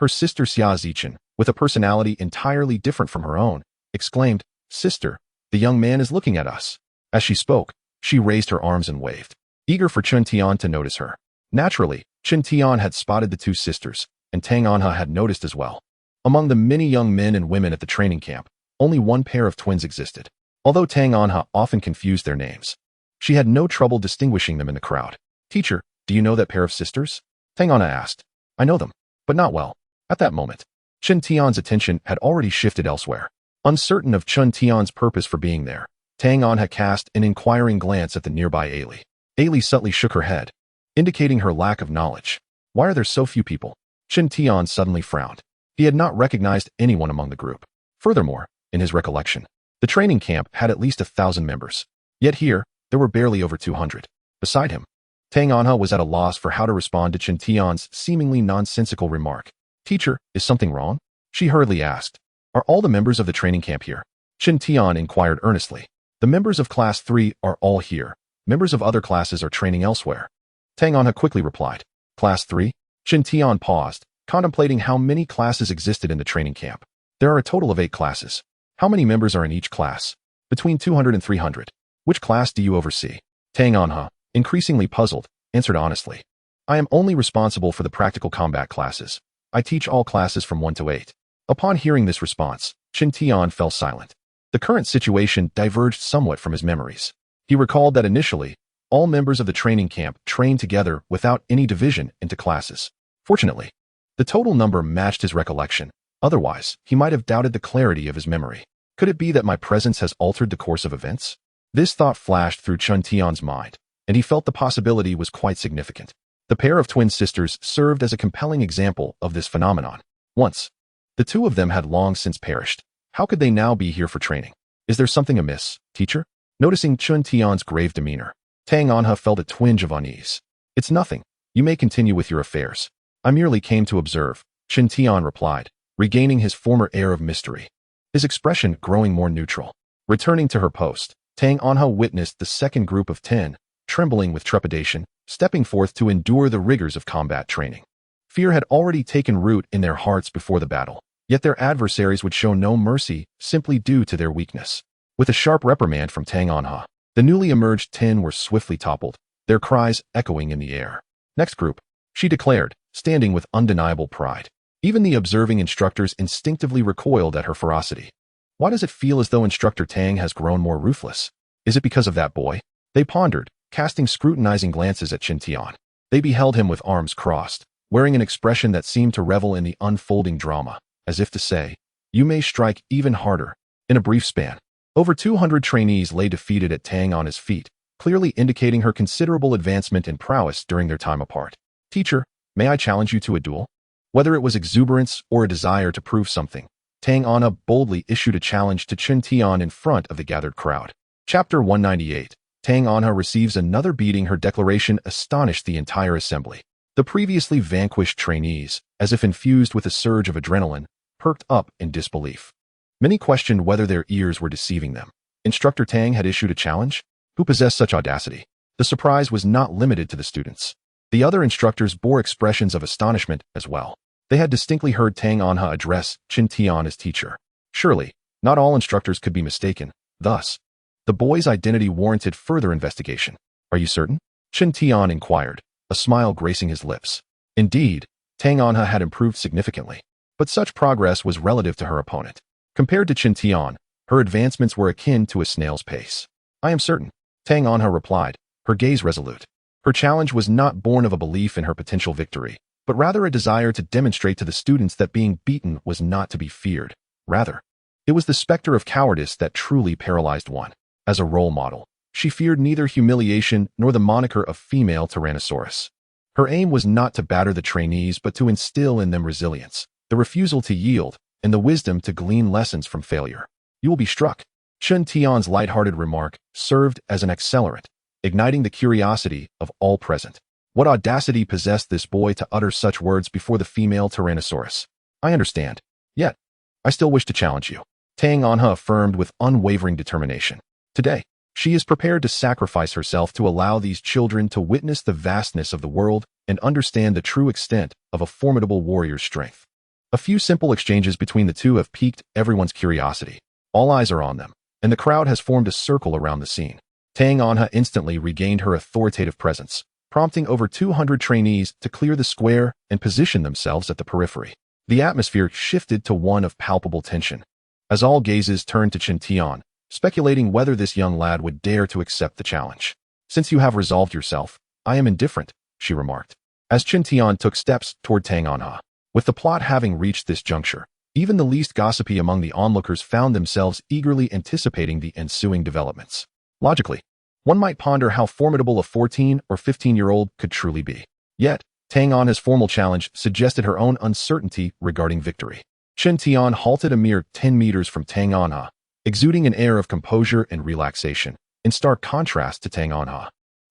her sister Xia Zichen, with a personality entirely different from her own, exclaimed, "Sister, the young man is looking at us." As she spoke, she raised her arms and waved, eager for Qin Tian to notice her. Naturally, Qin Tian had spotted the two sisters, and Tang Anha had noticed as well. Among the many young men and women at the training camp, only one pair of twins existed. Although Tang Anha often confused their names, she had no trouble distinguishing them in the crowd. "Teacher, do you know that pair of sisters?" Tang Anha asked. "I know them, but not well." At that moment, Qin Tian's attention had already shifted elsewhere. Uncertain of Qin Tian's purpose for being there, Tang Anha cast an inquiring glance at the nearby Ailey. Ailey subtly shook her head, indicating her lack of knowledge. "Why are there so few people?" Qin Tian suddenly frowned. He had not recognized anyone among the group. Furthermore, in his recollection, the training camp had at least 1,000 members. Yet here, there were barely over 200. Beside him, Tang Anha was at a loss for how to respond to Qin Tian's seemingly nonsensical remark. "Teacher, is something wrong?" she hurriedly asked. "Are all the members of the training camp here?" Qin Tian inquired earnestly. "The members of Class 3 are all here," Members of other classes are training elsewhere. Tang Anha quickly replied. Class 3? Chen Tian paused, contemplating how many classes existed in the training camp. There are a total of 8 classes. How many members are in each class? Between 200 and 300. Which class do you oversee? Tang Anha, increasingly puzzled, answered honestly. I am only responsible for the practical combat classes. I teach all classes from 1 to 8. Upon hearing this response, Chen Tian fell silent. The current situation diverged somewhat from his memories. He recalled that initially, all members of the training camp trained together without any division into classes. Fortunately, the total number matched his recollection. Otherwise, he might have doubted the clarity of his memory. Could it be that my presence has altered the course of events? This thought flashed through Chen Tian's mind, and he felt the possibility was quite significant. The pair of twin sisters served as a compelling example of this phenomenon. Once, the two of them had long since perished. How could they now be here for training? Is there something amiss, teacher? Noticing Chen Tian's grave demeanor, Tang Anha felt a twinge of unease. It's nothing. You may continue with your affairs. I merely came to observe, Chen Tian replied, regaining his former air of mystery. His expression growing more neutral. Returning to her post, Tang Anha witnessed the second group of 10, trembling with trepidation, stepping forth to endure the rigors of combat training. Fear had already taken root in their hearts before the battle, yet their adversaries would show no mercy simply due to their weakness. With a sharp reprimand from Tang Anha, the newly emerged 10 were swiftly toppled, their cries echoing in the air. Next group, she declared, standing with undeniable pride. Even the observing instructors instinctively recoiled at her ferocity. Why does it feel as though Instructor Tang has grown more ruthless? Is it because of that boy? They pondered, casting scrutinizing glances at Chen Tian. They beheld him with arms crossed, wearing an expression that seemed to revel in the unfolding drama, as if to say, you may strike even harder. In a brief span, over 200 trainees lay defeated at Tang Anha's feet, clearly indicating her considerable advancement in prowess during their time apart. Teacher, may I challenge you to a duel? Whether it was exuberance or a desire to prove something, Tang Anha boldly issued a challenge to Chen Tian in front of the gathered crowd. Chapter 198. Tang Anha receives another beating. Her declaration astonished the entire assembly. The previously vanquished trainees, as if infused with a surge of adrenaline, perked up in disbelief. Many questioned whether their ears were deceiving them. Instructor Tang had issued a challenge? Who possessed such audacity? The surprise was not limited to the students. The other instructors bore expressions of astonishment as well. They had distinctly heard Tang Anha address Chen Tian as teacher. Surely, not all instructors could be mistaken. Thus, the boy's identity warranted further investigation. Are you certain? Chen Tian inquired, a smile gracing his lips. Indeed, Tang Anha had improved significantly, but such progress was relative to her opponent. Compared to Chen Tian, her advancements were akin to a snail's pace. I am certain, Tang Anha replied, her gaze resolute. Her challenge was not born of a belief in her potential victory, but rather a desire to demonstrate to the students that being beaten was not to be feared. Rather, it was the specter of cowardice that truly paralyzed one. As a role model, she feared neither humiliation nor the moniker of female Tyrannosaurus. Her aim was not to batter the trainees but to instill in them resilience, the refusal to yield, and the wisdom to glean lessons from failure. You will be struck. Chen Tian's light-hearted remark served as an accelerant, igniting the curiosity of all present. What audacity possessed this boy to utter such words before the female Tyrannosaurus? I understand. Yet, I still wish to challenge you. Tang Anha affirmed with unwavering determination. Today, she is prepared to sacrifice herself to allow these children to witness the vastness of the world and understand the true extent of a formidable warrior's strength. A few simple exchanges between the two have piqued everyone's curiosity. All eyes are on them, and the crowd has formed a circle around the scene. Tang Anha instantly regained her authoritative presence, prompting over 200 trainees to clear the square and position themselves at the periphery. The atmosphere shifted to one of palpable tension, as all gazes turned to Chen Tian, speculating whether this young lad would dare to accept the challenge. Since you have resolved yourself, I am indifferent, she remarked, as Chen Tian took steps toward Tang Anha. With the plot having reached this juncture, even the least gossipy among the onlookers found themselves eagerly anticipating the ensuing developments. Logically, one might ponder how formidable a 14 or 15-year-old could truly be. Yet, Tang Anha's formal challenge suggested her own uncertainty regarding victory. Chen Tian halted a mere 10 meters from Tang Anha, exuding an air of composure and relaxation, in stark contrast to Tang Anha,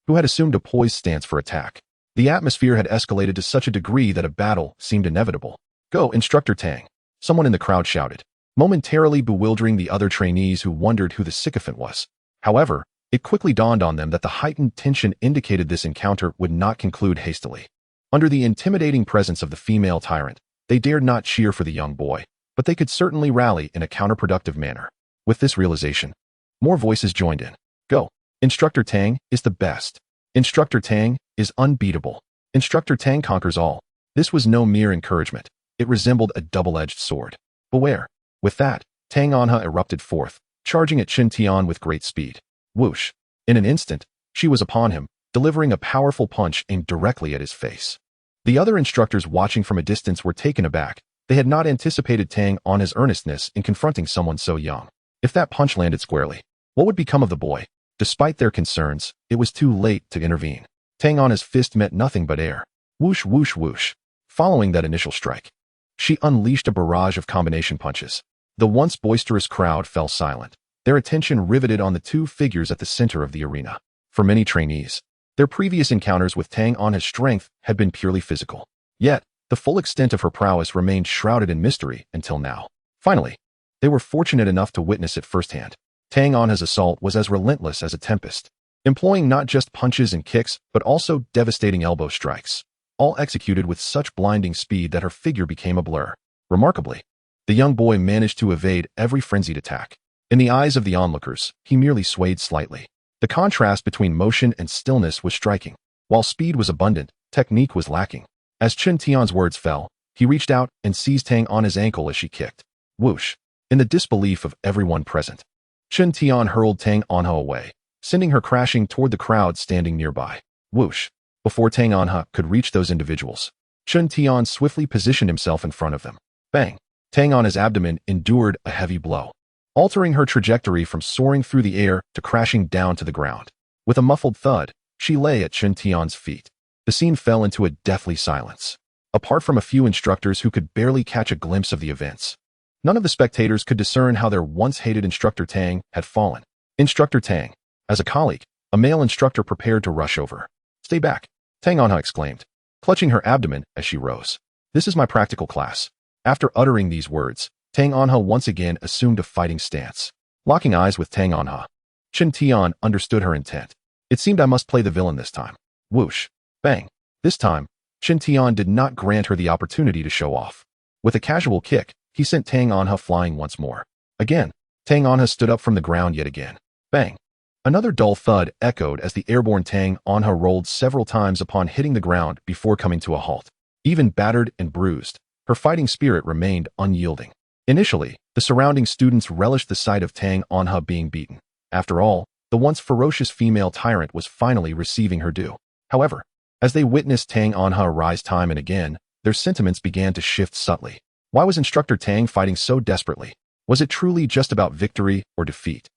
who had assumed a poised stance for attack. The atmosphere had escalated to such a degree that a battle seemed inevitable. Go, Instructor Tang, someone in the crowd shouted, momentarily bewildering the other trainees who wondered who the sycophant was. However, It quickly dawned on them that the heightened tension indicated this encounter would not conclude hastily. Under the intimidating presence of the female tyrant, they dared not cheer for the young boy, but they could certainly rally in a counterproductive manner. With this realization, more voices joined in. Go! Instructor Tang is the best. Instructor Tang is unbeatable. Instructor Tang conquers all. This was no mere encouragement. It resembled a double-edged sword. Beware! With that, Tang Anha erupted forth, charging at Qin Tian with great speed. Whoosh! In an instant, she was upon him, delivering a powerful punch aimed directly at his face. The other instructors watching from a distance were taken aback. They had not anticipated Tang Anha's earnestness in confronting someone so young. If that punch landed squarely, what would become of the boy? Despite their concerns, it was too late to intervene. Tang Anha's fist met nothing but air. Whoosh, whoosh, whoosh. Following that initial strike, she unleashed a barrage of combination punches. The once boisterous crowd fell silent, their attention riveted on the two figures at the center of the arena. For many trainees, their previous encounters with Tang Anha's strength had been purely physical. Yet, the full extent of her prowess remained shrouded in mystery until now. Finally, they were fortunate enough to witness it firsthand. Tang Anha's assault was as relentless as a tempest, employing not just punches and kicks, but also devastating elbow strikes, all executed with such blinding speed that her figure became a blur. Remarkably, the young boy managed to evade every frenzied attack. In the eyes of the onlookers, he merely swayed slightly. The contrast between motion and stillness was striking. While speed was abundant, technique was lacking. As Qin Tian's words fell, he reached out and seized Tang Anha's ankle as she kicked. Whoosh! In the disbelief of everyone present, Qin Tian hurled Tang Anha away, sending her crashing toward the crowd standing nearby. Whoosh! Before Tang Anha could reach those individuals, Qin Tian swiftly positioned himself in front of them. Bang! Tang Anha's abdomen endured a heavy blow, altering her trajectory from soaring through the air to crashing down to the ground. With a muffled thud, she lay at Qin Tian's feet. The scene fell into a deathly silence. Apart from a few instructors who could barely catch a glimpse of the events, none of the spectators could discern how their once-hated Instructor Tang had fallen. Instructor Tang. As a colleague, a male instructor prepared to rush over. Stay back, Tang Anha exclaimed, clutching her abdomen as she rose. This is my practical class. After uttering these words, Tang Anha once again assumed a fighting stance. Locking eyes with Tang Anha, Qin Tian understood her intent. It seemed I must play the villain this time. Whoosh. Bang. This time, Qin Tian did not grant her the opportunity to show off. With a casual kick, he sent Tang Anha flying once more. Again, Tang Anha stood up from the ground yet again. Bang. Another dull thud echoed as the airborne Tang Anha rolled several times upon hitting the ground before coming to a halt. Even battered and bruised, her fighting spirit remained unyielding. Initially, the surrounding students relished the sight of Tang Anha being beaten. After all, the once ferocious female tyrant was finally receiving her due. However, as they witnessed Tang Anha rise time and again, their sentiments began to shift subtly. Why was Instructor Tang fighting so desperately? Was it truly just about victory or defeat?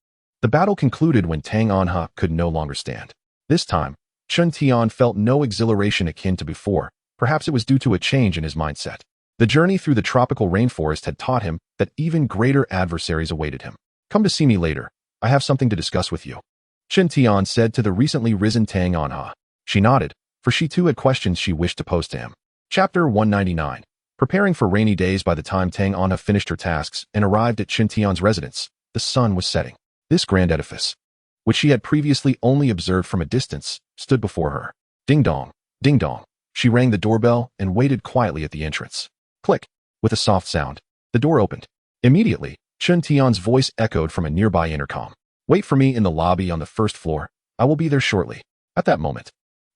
The battle concluded when Tang Anha could no longer stand. This time, Qin Tian felt no exhilaration akin to before. Perhaps it was due to a change in his mindset. The journey through the tropical rainforest had taught him that even greater adversaries awaited him. Come to see me later. I have something to discuss with you, Qin Tian said to the recently risen Tang Anha. She nodded, for she too had questions she wished to pose to him. Chapter 199. Preparing for rainy days. By the time Tang Anha finished her tasks and arrived at Qin Tian's residence, the sun was setting. This grand edifice, which she had previously only observed from a distance, stood before her. Ding dong, ding dong. She rang the doorbell and waited quietly at the entrance. Click. With a soft sound, the door opened. Immediately, Qin Tian's voice echoed from a nearby intercom. Wait for me in the lobby on the first floor. I will be there shortly. At that moment,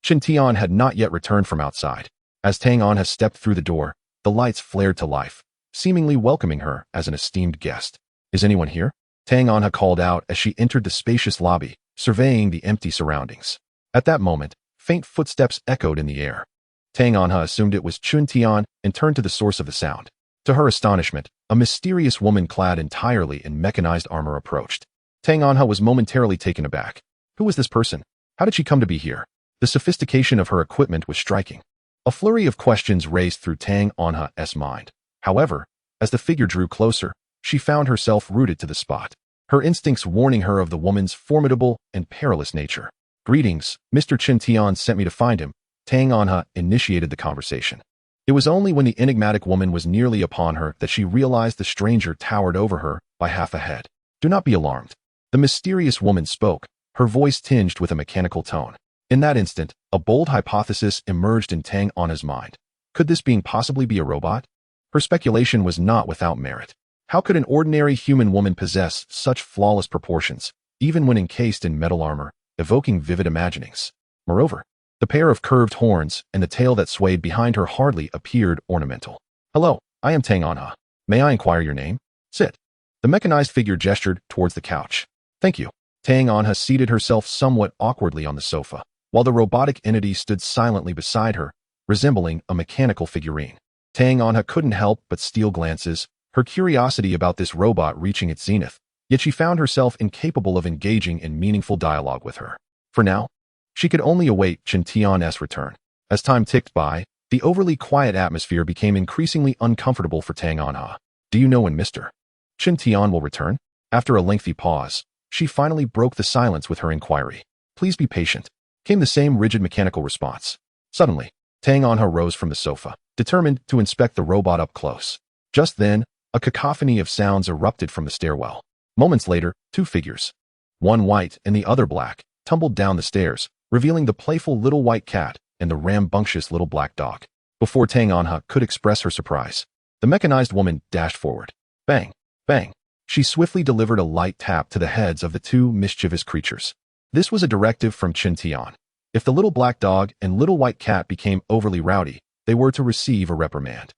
Qin Tian had not yet returned from outside. As Tang Anha stepped through the door, the lights flared to life, seemingly welcoming her as an esteemed guest. Is anyone here? Tang Anha called out as she entered the spacious lobby, surveying the empty surroundings. At that moment, faint footsteps echoed in the air. Tang Anha assumed it was Qin Tian and turned to the source of the sound. To her astonishment, a mysterious woman clad entirely in mechanized armor approached. Tang Anha was momentarily taken aback. Who was this person? How did she come to be here? The sophistication of her equipment was striking. A flurry of questions raced through Tang Anha's mind. However, as the figure drew closer, she found herself rooted to the spot, her instincts warning her of the woman's formidable and perilous nature. Greetings, Mr. Qin Tian sent me to find him. Tang Anha initiated the conversation. It was only when the enigmatic woman was nearly upon her that she realized the stranger towered over her by half a head. Do not be alarmed. The mysterious woman spoke, her voice tinged with a mechanical tone. In that instant, a bold hypothesis emerged in Tang Anha's mind. Could this being possibly be a robot? Her speculation was not without merit. How could an ordinary human woman possess such flawless proportions, even when encased in metal armor, evoking vivid imaginings? Moreover, the pair of curved horns and the tail that swayed behind her hardly appeared ornamental. Hello, I am Tang Anha. May I inquire your name? Sit. The mechanized figure gestured towards the couch. Thank you. Tang Anha seated herself somewhat awkwardly on the sofa, while the robotic entity stood silently beside her, resembling a mechanical figurine. Tang Anha couldn't help but steal glances, her curiosity about this robot reaching its zenith, yet she found herself incapable of engaging in meaningful dialogue with her. For now, she could only await Chen Tian's return. As time ticked by, the overly quiet atmosphere became increasingly uncomfortable for Tang Anha. Do you know when Mr. Chen Tian will return? After a lengthy pause, she finally broke the silence with her inquiry. Please be patient, came the same rigid mechanical response. Suddenly, Tang Anha rose from the sofa, determined to inspect the robot up close. Just then, a cacophony of sounds erupted from the stairwell. Moments later, two figures, one white and the other black, tumbled down the stairs, revealing the playful little white cat and the rambunctious little black dog. Before Tang Anha could express her surprise, the mechanized woman dashed forward. Bang! Bang! She swiftly delivered a light tap to the heads of the two mischievous creatures. This was a directive from Chen Tian. If the little black dog and little white cat became overly rowdy, they were to receive a reprimand.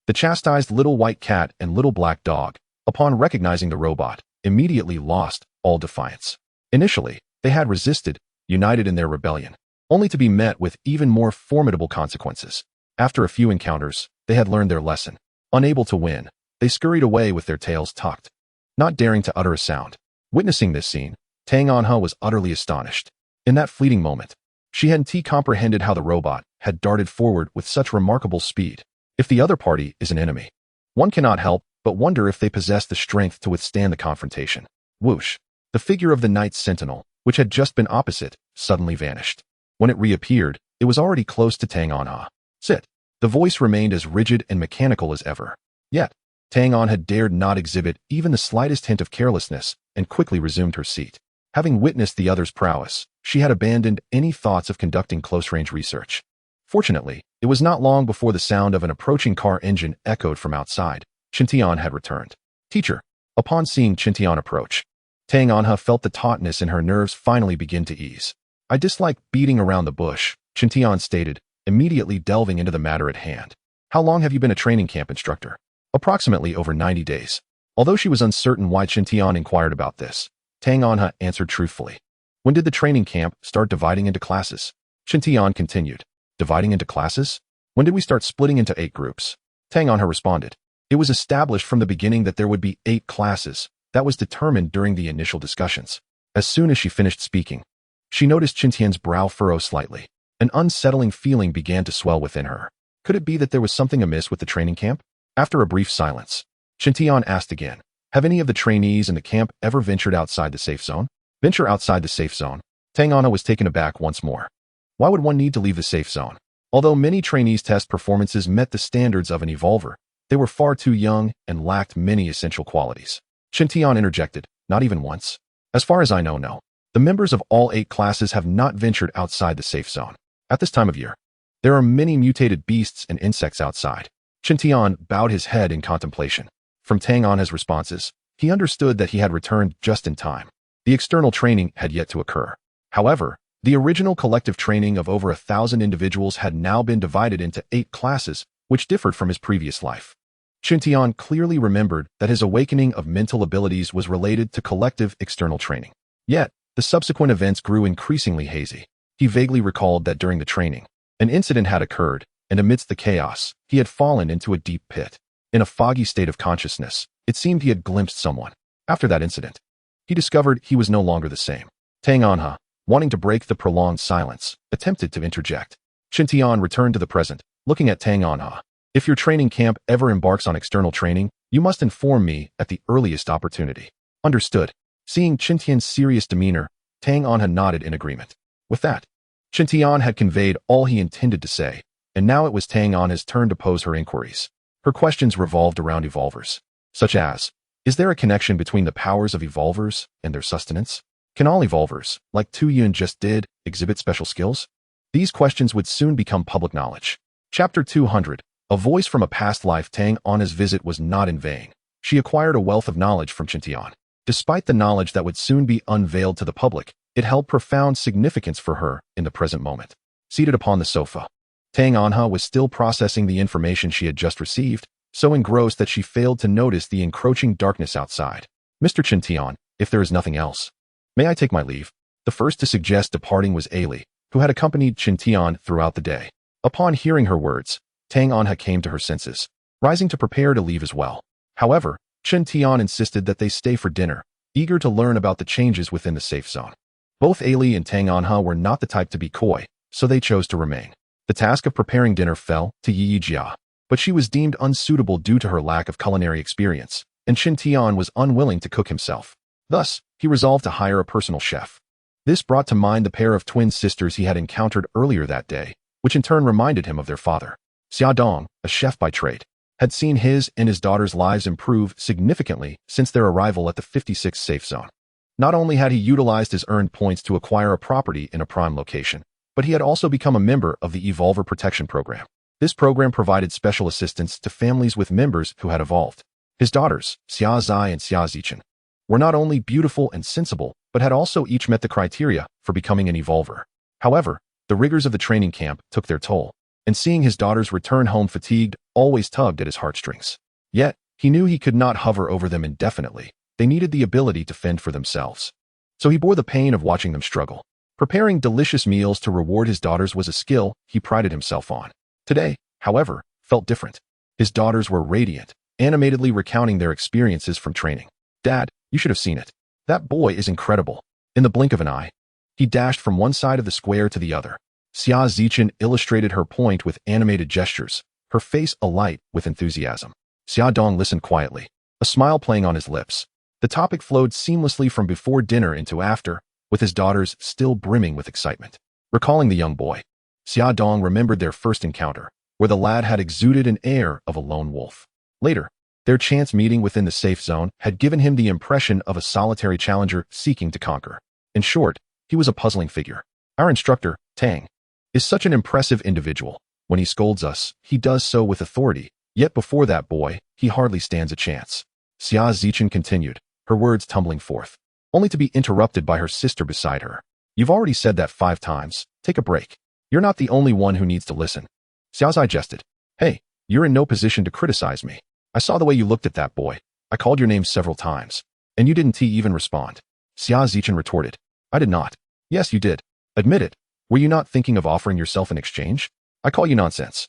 The chastised little white cat and little black dog, upon recognizing the robot, immediately lost all defiance. Initially, they had resisted, united in their rebellion, only to be met with even more formidable consequences. After a few encounters, they had learned their lesson. Unable to win, they scurried away with their tails tucked, not daring to utter a sound. Witnessing this scene, Tang Anha was utterly astonished. In that fleeting moment, she hadn't comprehended how the robot had darted forward with such remarkable speed. If the other party is an enemy, one cannot help but wonder if they possess the strength to withstand the confrontation. Whoosh! The figure of the Knight's Sentinel, which had just been opposite, suddenly vanished. When it reappeared, it was already close to Tang Anha. Sit. The voice remained as rigid and mechanical as ever. Yet, Tang Anha had dared not exhibit even the slightest hint of carelessness and quickly resumed her seat. Having witnessed the other's prowess, she had abandoned any thoughts of conducting close-range research. Fortunately, it was not long before the sound of an approaching car engine echoed from outside. Chen Tian had returned. Teacher. Upon seeing Chen Tian approach, Tang Anha felt the tautness in her nerves finally begin to ease. I dislike beating around the bush, Chen Tian stated, immediately delving into the matter at hand. How long have you been a training camp instructor? Approximately over 90 days. Although she was uncertain why Chen Tian inquired about this, Tang Anha answered truthfully. When did the training camp start dividing into classes? Chen Tian continued. Dividing into classes? When did we start splitting into 8 groups? Tang Anha responded. It was established from the beginning that there would be 8 classes. That was determined during the initial discussions. As soon as she finished speaking, she noticed Chen Tian's brow furrow slightly. An unsettling feeling began to swell within her. Could it be that there was something amiss with the training camp? After a brief silence, Chen Tian asked again, have any of the trainees in the camp ever ventured outside the safe zone? Venture outside the safe zone? Tang Anha was taken aback once more. Why would one need to leave the safe zone? Although many trainees' test performances met the standards of an evolver, they were far too young and lacked many essential qualities. Chen Tian interjected, not even once. As far as I know, no. The members of all 8 classes have not ventured outside the safe zone. At this time of year, there are many mutated beasts and insects outside. Chen Tian bowed his head in contemplation. From Tang Anha's responses, he understood that he had returned just in time. The external training had yet to occur. However, the original collective training of over 1,000 individuals had now been divided into 8 classes, which differed from his previous life. Chen Tian clearly remembered that his awakening of mental abilities was related to collective external training. Yet, the subsequent events grew increasingly hazy. He vaguely recalled that during the training, an incident had occurred, and amidst the chaos, he had fallen into a deep pit. In a foggy state of consciousness, it seemed he had glimpsed someone. After that incident, he discovered he was no longer the same. Tang Anha, wanting to break the prolonged silence, attempted to interject. Chen Tian returned to the present, looking at Tang Anha. If your training camp ever embarks on external training, you must inform me at the earliest opportunity. Understood. Seeing Chen Tian's serious demeanor, Tang Anha nodded in agreement. With that, Chen Tian had conveyed all he intended to say, and now it was Tang Anha's turn to pose her inquiries. Her questions revolved around evolvers, such as, is there a connection between the powers of evolvers and their sustenance? Can all evolvers, like Tu Yun just did, exhibit special skills? These questions would soon become public knowledge. Chapter 200. A voice from a past life. Tang Anha's visit was not in vain. She acquired a wealth of knowledge from Chen Tian. Despite the knowledge that would soon be unveiled to the public, it held profound significance for her in the present moment. Seated upon the sofa, Tang Anha was still processing the information she had just received, so engrossed that she failed to notice the encroaching darkness outside. Mr. Chen Tian, if there is nothing else, may I take my leave? The first to suggest departing was Ailey, who had accompanied Chen Tian throughout the day. Upon hearing her words, Tang Anha came to her senses, rising to prepare to leave as well. However, Chen Tian insisted that they stay for dinner, eager to learn about the changes within the safe zone. Both Ailey and Tang Anha were not the type to be coy, so they chose to remain. The task of preparing dinner fell to Yi Jia, but she was deemed unsuitable due to her lack of culinary experience, and Chen Tian was unwilling to cook himself. Thus, he resolved to hire a personal chef. This brought to mind the pair of twin sisters he had encountered earlier that day, which in turn reminded him of their father. Xia Dong, a chef by trade, had seen his and his daughter's lives improve significantly since their arrival at the 56th safe zone. Not only had he utilized his earned points to acquire a property in a prime location, but he had also become a member of the Evolver Protection Program. This program provided special assistance to families with members who had evolved. His daughters, Xia Zai and Xia Zichen, were not only beautiful and sensible, but had also each met the criteria for becoming an evolver. However, the rigors of the training camp took their toll, and seeing his daughters return home fatigued always tugged at his heartstrings. Yet, he knew he could not hover over them indefinitely. They needed the ability to fend for themselves. So he bore the pain of watching them struggle. Preparing delicious meals to reward his daughters was a skill he prided himself on. Today, however, felt different. His daughters were radiant, animatedly recounting their experiences from training. Dad, you should have seen it. That boy is incredible. In the blink of an eye, he dashed from one side of the square to the other. Xia Zichen illustrated her point with animated gestures, her face alight with enthusiasm. Xia Dong listened quietly, a smile playing on his lips. The topic flowed seamlessly from before dinner into after, with his daughters still brimming with excitement. Recalling the young boy, Xia Dong remembered their first encounter, where the lad had exuded an air of a lone wolf. Later, their chance meeting within the safe zone had given him the impression of a solitary challenger seeking to conquer. In short, he was a puzzling figure. Our instructor, Tang, is such an impressive individual. When he scolds us, he does so with authority, yet before that boy, he hardly stands a chance. Xia Zichen continued, her words tumbling forth, only to be interrupted by her sister beside her. You've already said that 5 times. Take a break. You're not the only one who needs to listen. Xiao Zai jested. Hey, you're in no position to criticize me. I saw the way you looked at that boy. I called your name several times, and you didn't even respond. Xia Zichen retorted. I did not. Yes, you did. Admit it. Were you not thinking of offering yourself in exchange? I call you nonsense.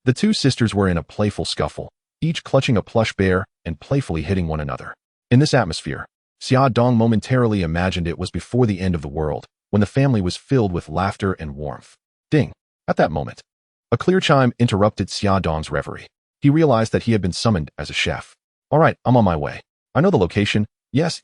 The two sisters were in a playful scuffle, each clutching a plush bear and playfully hitting one another. In this atmosphere, Xia Dong momentarily imagined it was before the end of the world, when the family was filled with laughter and warmth. Ding! At that moment, a clear chime interrupted Xia Dong's reverie. He realized that he had been summoned as a chef. All right, I'm on my way. I know the location. Yes.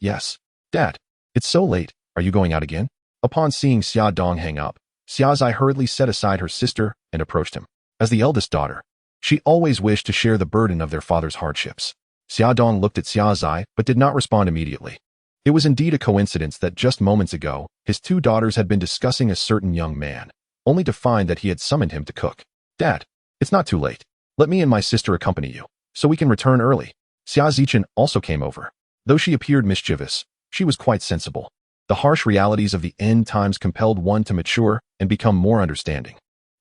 Dad, it's so late. Are you going out again? Upon seeing Xia Dong hang up, Xia Zai hurriedly set aside her sister and approached him. As the eldest daughter, she always wished to share the burden of their father's hardships. Xia Dong looked at Xia Zai but did not respond immediately. It was indeed a coincidence that just moments ago, his 2 daughters had been discussing a certain young man, only to find that he had summoned him to cook. Dad, it's not too late. Let me and my sister accompany you, so we can return early. Xia Zichen also came over. Though she appeared mischievous, she was quite sensible. The harsh realities of the end times compelled one to mature and become more understanding.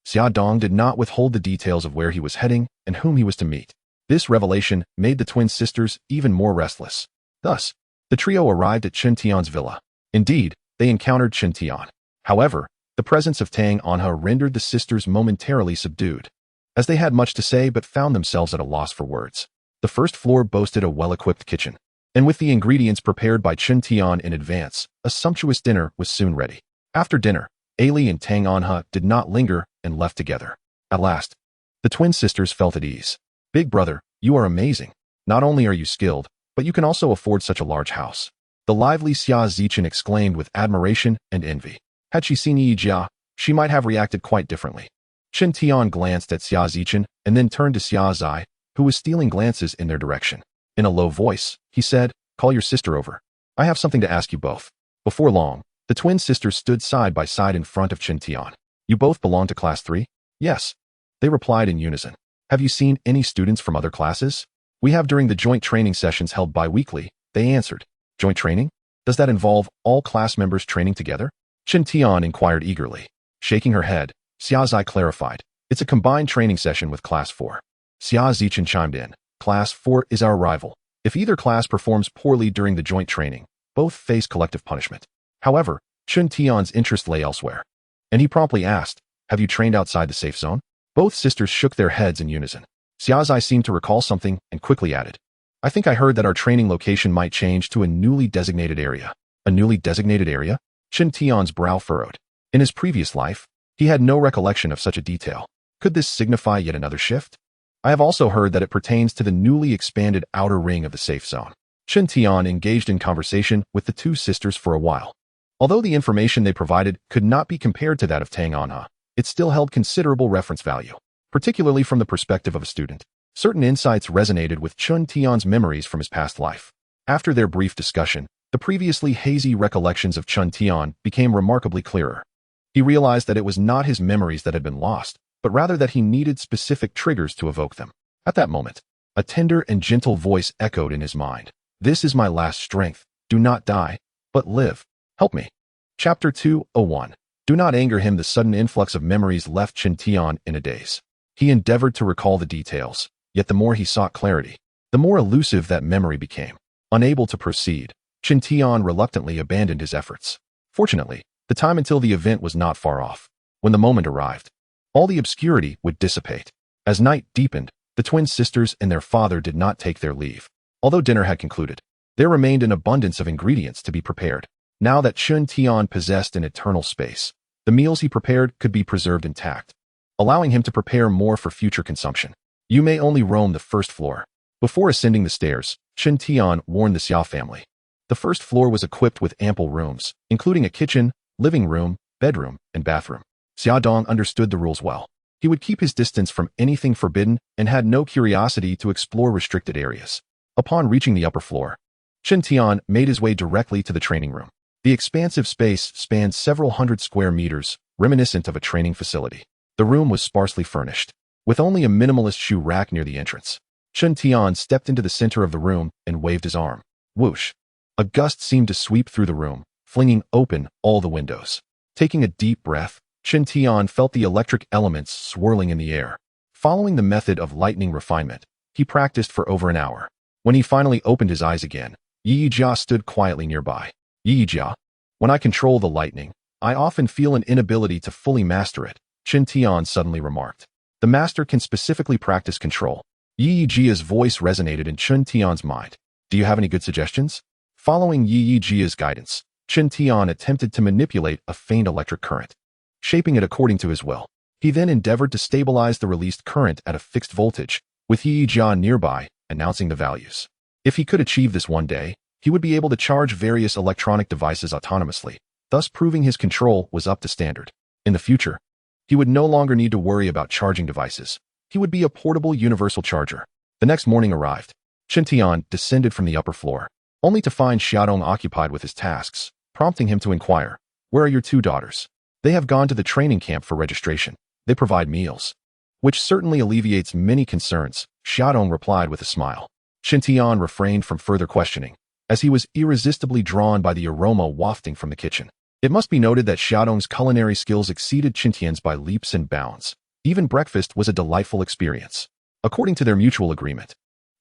Xia Dong did not withhold the details of where he was heading and whom he was to meet. This revelation made the twin sisters even more restless. Thus, the trio arrived at Chen Tian's villa. Indeed, they encountered Chen Tian. However, the presence of Tang Anha rendered the sisters momentarily subdued, as they had much to say but found themselves at a loss for words. The first floor boasted a well-equipped kitchen, and with the ingredients prepared by Chen Tian in advance, a sumptuous dinner was soon ready. After dinner, Ailey and Tang Anha did not linger and left together. At last, the twin sisters felt at ease. Big brother, you are amazing. Not only are you skilled, but you can also afford such a large house. The lively Xia Zichen exclaimed with admiration and envy. Had she seen Yi Jia, she might have reacted quite differently. Chen Tian glanced at Xia Zichen and then turned to Xia Zai, who was stealing glances in their direction. In a low voice, he said, Call your sister over. I have something to ask you both. Before long, The twin sisters stood side by side in front of Chen Tian. You both belong to class 3? Yes. They replied in unison. Have you seen any students from other classes? We have during the joint training sessions held bi-weekly, they answered. Joint training? Does that involve all class members training together? Chen Tian inquired eagerly. Shaking her head, Xia Zai clarified. It's a combined training session with class 4. Xia Zichen chimed in. Class 4 is our rival. If either class performs poorly during the joint training, both face collective punishment. However, Chen Tian's interest lay elsewhere. And he promptly asked, have you trained outside the safe zone? Both sisters shook their heads in unison. Xia Zai seemed to recall something and quickly added, I think I heard that our training location might change to a newly designated area. A newly designated area? Chen Tian's brow furrowed. In his previous life, he had no recollection of such a detail. Could this signify yet another shift? I have also heard that it pertains to the newly expanded outer ring of the safe zone. Chen Tian engaged in conversation with the two sisters for a while. Although the information they provided could not be compared to that of Tang Anha, it still held considerable reference value, particularly from the perspective of a student. Certain insights resonated with Chen Tian's memories from his past life. After their brief discussion, the previously hazy recollections of Chen Tian became remarkably clearer. He realized that it was not his memories that had been lost, but rather that he needed specific triggers to evoke them. At that moment, a tender and gentle voice echoed in his mind. This is my last strength. Do not die, but live. Help me. Chapter 2:01. Do not anger him. The sudden influx of memories left Chen Tian in a daze. He endeavored to recall the details, yet the more he sought clarity, the more elusive that memory became. Unable to proceed, Chen Tian reluctantly abandoned his efforts. Fortunately, the time until the event was not far off. When the moment arrived, all the obscurity would dissipate. As night deepened, the twin sisters and their father did not take their leave. Although dinner had concluded, there remained an abundance of ingredients to be prepared. Now that Chen Tian possessed an eternal space, the meals he prepared could be preserved intact, allowing him to prepare more for future consumption. You may only roam the first floor. Before ascending the stairs, Chen Tian warned the Xia family. The first floor was equipped with ample rooms, including a kitchen, living room, bedroom, and bathroom. Xia Dong understood the rules well. He would keep his distance from anything forbidden and had no curiosity to explore restricted areas. Upon reaching the upper floor, Chen Tian made his way directly to the training room. The expansive space spanned several hundred square meters, reminiscent of a training facility. The room was sparsely furnished, with only a minimalist shoe rack near the entrance. Chen Tian stepped into the center of the room and waved his arm. Whoosh! A gust seemed to sweep through the room, flinging open all the windows. Taking a deep breath, Chen Tian felt the electric elements swirling in the air. Following the method of lightning refinement, he practiced for over an hour. When he finally opened his eyes again, Yi Jia stood quietly nearby. Yi Jia, when I control the lightning, I often feel an inability to fully master it, Chen Tian suddenly remarked. The master can specifically practice control. Yi Jia's voice resonated in Chen Tian's mind. Do you have any good suggestions? Following Yi Jia's guidance, Chen Tian attempted to manipulate a faint electric current, shaping it according to his will. He then endeavored to stabilize the released current at a fixed voltage, with Yi Jia nearby, announcing the values. If he could achieve this one day, he would be able to charge various electronic devices autonomously, thus proving his control was up to standard. In the future, he would no longer need to worry about charging devices. He would be a portable universal charger. The next morning arrived. Chen Tian descended from the upper floor, only to find Xiaodong occupied with his tasks, prompting him to inquire, where are your two daughters? They have gone to the training camp for registration. They provide meals, which certainly alleviates many concerns, Xiaodong replied with a smile. Chen Tian refrained from further questioning, as he was irresistibly drawn by the aroma wafting from the kitchen. It must be noted that Xiaodong's culinary skills exceeded Chen Tian's by leaps and bounds. Even breakfast was a delightful experience. According to their mutual agreement,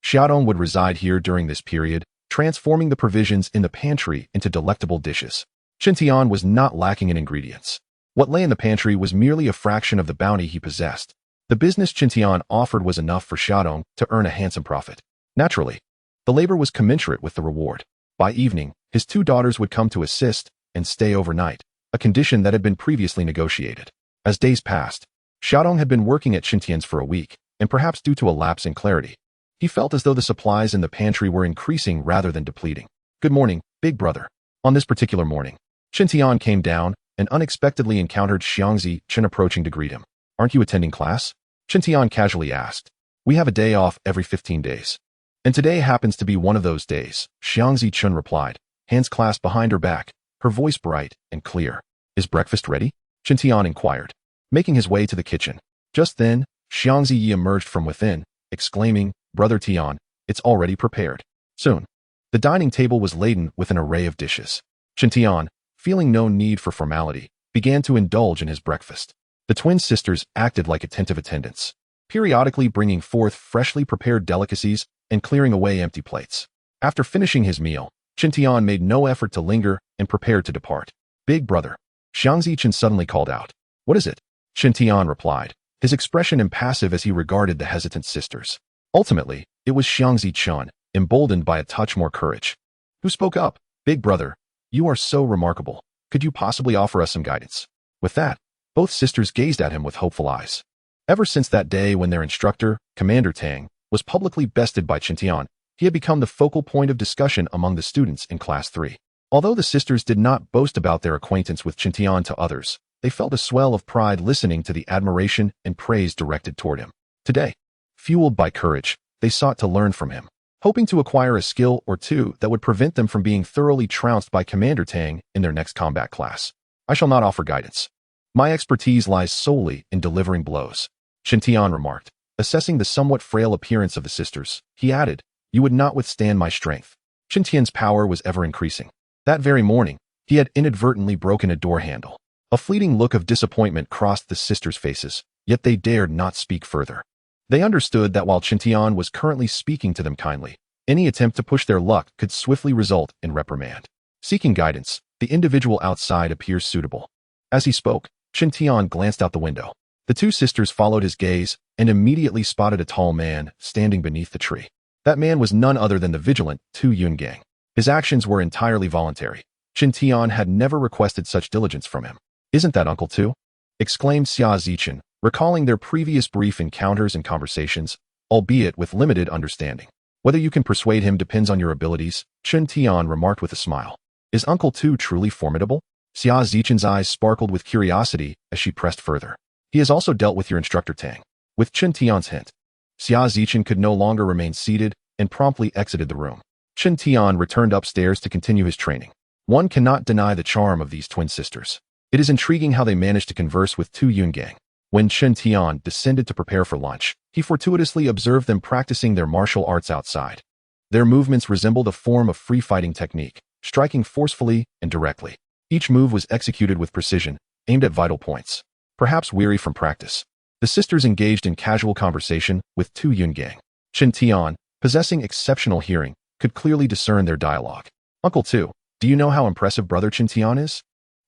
Xiaodong would reside here during this period, transforming the provisions in the pantry into delectable dishes. Chen Tian was not lacking in ingredients. What lay in the pantry was merely a fraction of the bounty he possessed. The business Chen Tian offered was enough for Xiaodong to earn a handsome profit. Naturally, the labor was commensurate with the reward. By evening, his two daughters would come to assist and stay overnight, a condition that had been previously negotiated. As days passed, Xiaodong had been working at Chen Tian's for a week, and perhaps due to a lapse in clarity, he felt as though the supplies in the pantry were increasing rather than depleting. Good morning, big brother. On this particular morning, Chen Tian came down and unexpectedly encountered Xiangzi Chen approaching to greet him. Aren't you attending class? Chen Tian casually asked. We have a day off every 15 days. And today happens to be one of those days, Xiangzi Chen replied, hands clasped behind her back. her voice bright and clear. "Is breakfast ready?" Chen Tian inquired, making his way to the kitchen. Just then, Xiang Ziyi emerged from within, exclaiming, "Brother Tian, it's already prepared." Soon, the dining table was laden with an array of dishes. Chen Tian, feeling no need for formality, began to indulge in his breakfast. The twin sisters acted like attentive attendants, periodically bringing forth freshly prepared delicacies and clearing away empty plates. After finishing his meal, Chen Tian made no effort to linger and prepared to depart. "Big brother," Xiang Zichen suddenly called out. "What is it?" Chen Tian replied, his expression impassive as he regarded the hesitant sisters. Ultimately, it was Xiang Zichen, emboldened by a touch more courage, who spoke up. "Big brother, you are so remarkable. Could you possibly offer us some guidance?" With that, both sisters gazed at him with hopeful eyes. Ever since that day when their instructor, Commander Tang, was publicly bested by Chen Tian, he had become the focal point of discussion among the students in Class 3. Although the sisters did not boast about their acquaintance with Chen Tian to others, they felt a swell of pride listening to the admiration and praise directed toward him. Today, fueled by courage, they sought to learn from him, hoping to acquire a skill or two that would prevent them from being thoroughly trounced by Commander Tang in their next combat class. "I shall not offer guidance. My expertise lies solely in delivering blows," Chen Tian remarked. Assessing the somewhat frail appearance of the sisters, he added, "You would not withstand my strength." Chen Tian's power was ever increasing. That very morning, he had inadvertently broken a door handle. A fleeting look of disappointment crossed the sisters' faces, yet they dared not speak further. They understood that while Chen Tian was currently speaking to them kindly, any attempt to push their luck could swiftly result in reprimand. Seeking guidance, the individual outside appears suitable. As he spoke, Chen Tian glanced out the window. The two sisters followed his gaze and immediately spotted a tall man standing beneath the tree. That man was none other than the vigilant Tu Yungang. His actions were entirely voluntary. Chen Tian had never requested such diligence from him. "Isn't that Uncle Tu?" exclaimed Xia Zichen, recalling their previous brief encounters and conversations, albeit with limited understanding. "Whether you can persuade him depends on your abilities," Chen Tian remarked with a smile. "Is Uncle Tu truly formidable?" Xia Zichen's eyes sparkled with curiosity as she pressed further. "He has also dealt with your instructor Tang." With Chen Tian's hint, Xia Zichen could no longer remain seated and promptly exited the room. Chen Tian returned upstairs to continue his training. One cannot deny the charm of these twin sisters. It is intriguing how they managed to converse with Tu Yungang. When Chen Tian descended to prepare for lunch, he fortuitously observed them practicing their martial arts outside. Their movements resembled a form of free-fighting technique, striking forcefully and directly. Each move was executed with precision, aimed at vital points. Perhaps weary from practice, the sisters engaged in casual conversation with Tu Yungang. Chen Tian, possessing exceptional hearing, could clearly discern their dialogue. "Uncle Tu, do you know how impressive brother Chen Tian is?"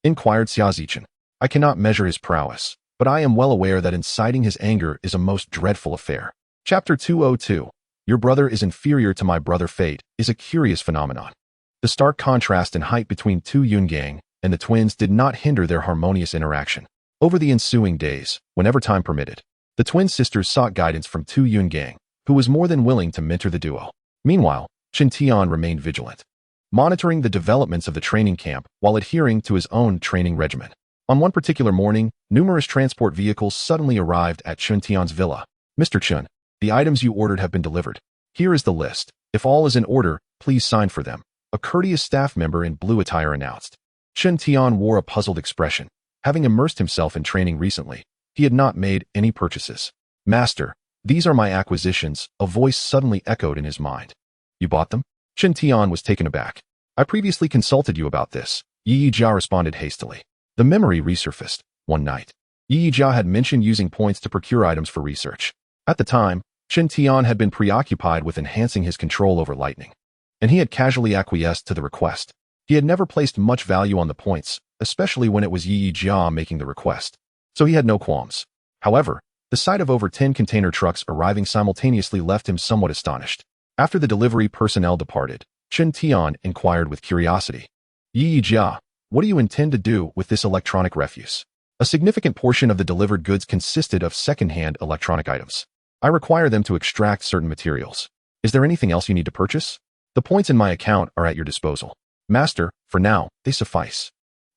inquired Xia Zichen. "I cannot measure his prowess, but I am well aware that inciting his anger is a most dreadful affair." Chapter 202. Your brother is inferior to my brother Fate is a curious phenomenon. The stark contrast in height between Tu Yungang and the twins did not hinder their harmonious interaction. Over the ensuing days, whenever time permitted, the twin sisters sought guidance from Tu Yungang, who was more than willing to mentor the duo. Meanwhile, Chen Tian remained vigilant, monitoring the developments of the training camp while adhering to his own training regimen. On one particular morning, numerous transport vehicles suddenly arrived at Chen Tian's villa. "Mr. Chen, the items you ordered have been delivered. Here is the list. If all is in order, please sign for them," a courteous staff member in blue attire announced. Chen Tian wore a puzzled expression. Having immersed himself in training recently, he had not made any purchases. "Master, these are my acquisitions," a voice suddenly echoed in his mind. "You bought them?" Chen Tian was taken aback. "I previously consulted you about this," Yi Jia responded hastily. The memory resurfaced. One night, Yi Jia had mentioned using points to procure items for research. At the time, Chen Tian had been preoccupied with enhancing his control over lightning, and he had casually acquiesced to the request. He had never placed much value on the points, especially when it was Yi Jia making the request, so he had no qualms. However, the sight of over 10 container trucks arriving simultaneously left him somewhat astonished. After the delivery personnel departed, Chen Tian inquired with curiosity, "Yi Jia, what do you intend to do with this electronic refuse?" A significant portion of the delivered goods consisted of second-hand electronic items. "I require them to extract certain materials. Is there anything else you need to purchase? The points in my account are at your disposal." "Master, for now, they suffice.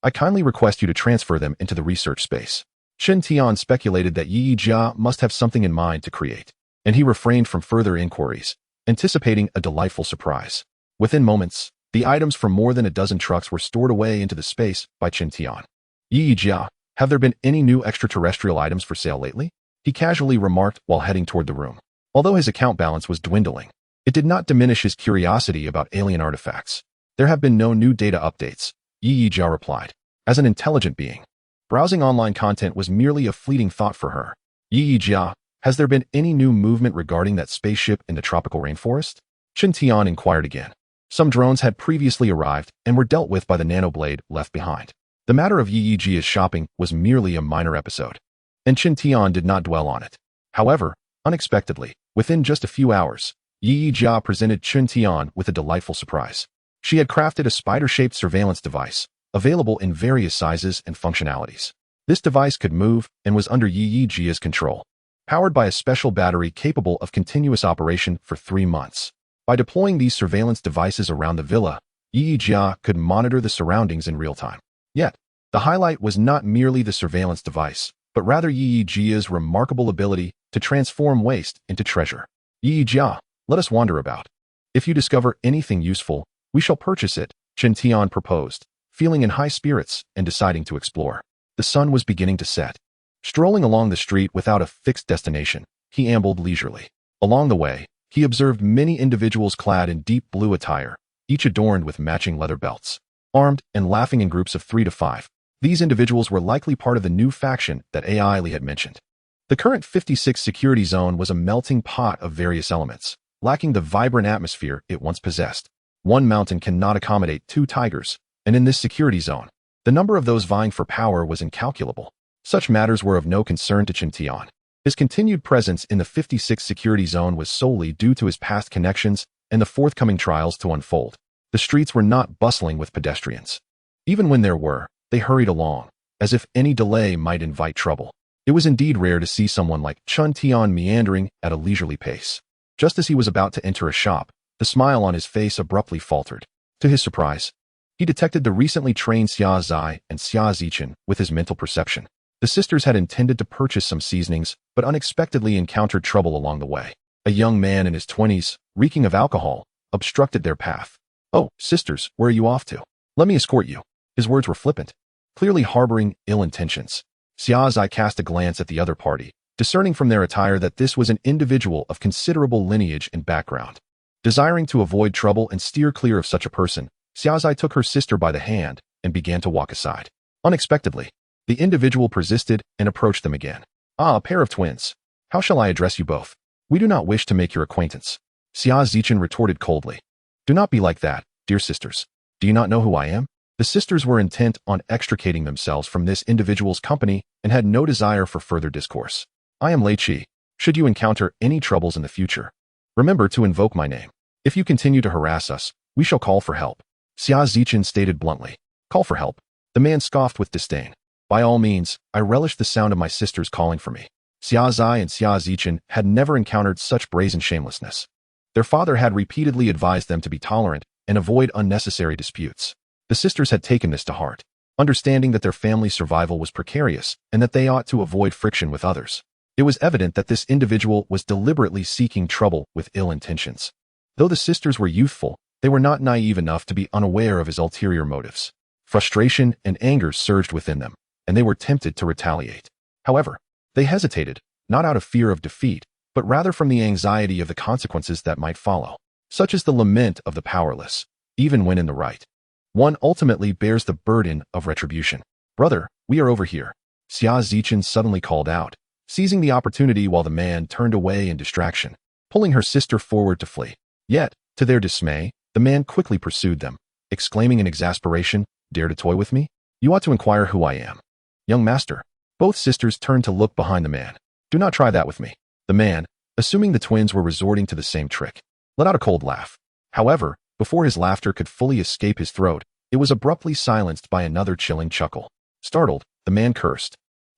I kindly request you to transfer them into the research space." Chen Tian speculated that Yi Jia must have something in mind to create, and he refrained from further inquiries, anticipating a delightful surprise. Within moments, The items from more than a dozen trucks were stored away into the space by Qin Tian. Yi Jia, have there been any new extraterrestrial items for sale lately? He casually remarked while heading toward the room. Although his account balance was dwindling, it did not diminish his curiosity about alien artifacts. There have been no new data updates, Yi Jia replied. As an intelligent being, browsing online content was merely a fleeting thought for her. Yi Jia, has there been any new movement regarding that spaceship in the tropical rainforest? Qin Tian inquired again. Some drones had previously arrived and were dealt with by the nanoblade left behind. The matter of Yi Jia's shopping was merely a minor episode, and Qin Tian did not dwell on it. However, unexpectedly, within just a few hours, Yi Jia presented Qin Tian with a delightful surprise. She had crafted a spider-shaped surveillance device, available in various sizes and functionalities. This device could move and was under Yi Jia's control, powered by a special battery capable of continuous operation for 3 months. By deploying these surveillance devices around the villa, Yi Jia could monitor the surroundings in real time. Yet, the highlight was not merely the surveillance device, but rather Yi Jia's remarkable ability to transform waste into treasure. Yi Jia, let us wander about. If you discover anything useful, we shall purchase it, Qin Tian proposed, feeling in high spirits and deciding to explore. The sun was beginning to set. Strolling along the street without a fixed destination, he ambled leisurely. Along the way, he observed many individuals clad in deep blue attire, each adorned with matching leather belts. Armed and laughing in groups of 3 to 5, these individuals were likely part of the new faction that Ai Li had mentioned. The current 56 security zone was a melting pot of various elements, lacking the vibrant atmosphere it once possessed. One mountain cannot accommodate 2 tigers, and in this security zone, the number of those vying for power was incalculable. Such matters were of no concern to Qin Tian. His continued presence in the 56 security zone was solely due to his past connections and the forthcoming trials to unfold. The streets were not bustling with pedestrians. Even when there were, they hurried along, as if any delay might invite trouble. It was indeed rare to see someone like Qin Tian meandering at a leisurely pace. Just as he was about to enter a shop, the smile on his face abruptly faltered. To his surprise, he detected the recently trained Xia Zai and Xia Zichen with his mental perception. The sisters had intended to purchase some seasonings, but unexpectedly encountered trouble along the way. A young man in his 20s, reeking of alcohol, obstructed their path. "Oh, sisters, where are you off to? Let me escort you." His words were flippant, clearly harboring ill intentions. Xia Zai cast a glance at the other party, discerning from their attire that this was an individual of considerable lineage and background. Desiring to avoid trouble and steer clear of such a person, Xia Zai took her sister by the hand and began to walk aside. Unexpectedly, the individual persisted and approached them again. "Ah, a pair of twins. How shall I address you both? We do not wish to make your acquaintance." Xia Zichen retorted coldly. "Do not be like that, dear sisters. Do you not know who I am?" The sisters were intent on extricating themselves from this individual's company and had no desire for further discourse. "I am Lei Qi. Should you encounter any troubles in the future, remember to invoke my name. If you continue to harass us, we shall call for help." Xia Zichen stated bluntly. "Call for help?" The man scoffed with disdain. "By all means, I relish the sound of my sisters calling for me." Xia Zai and Xia Zichen had never encountered such brazen shamelessness. Their father had repeatedly advised them to be tolerant and avoid unnecessary disputes. The sisters had taken this to heart, understanding that their family's survival was precarious and that they ought to avoid friction with others. It was evident that this individual was deliberately seeking trouble with ill intentions. Though the sisters were youthful, they were not naive enough to be unaware of his ulterior motives. Frustration and anger surged within them, and they were tempted to retaliate. However, they hesitated, not out of fear of defeat, but rather from the anxiety of the consequences that might follow. Such is the lament of the powerless, even when in the right. One ultimately bears the burden of retribution. "Brother, we are over here," Xia Zichen suddenly called out, seizing the opportunity while the man turned away in distraction, pulling her sister forward to flee. Yet, to their dismay, the man quickly pursued them, exclaiming in exasperation, "Dare to toy with me? You ought to inquire who I am." "Young master." Both sisters turned to look behind the man. "Do not try that with me." The man, assuming the twins were resorting to the same trick, let out a cold laugh. However, before his laughter could fully escape his throat, it was abruptly silenced by another chilling chuckle. Startled, the man cursed.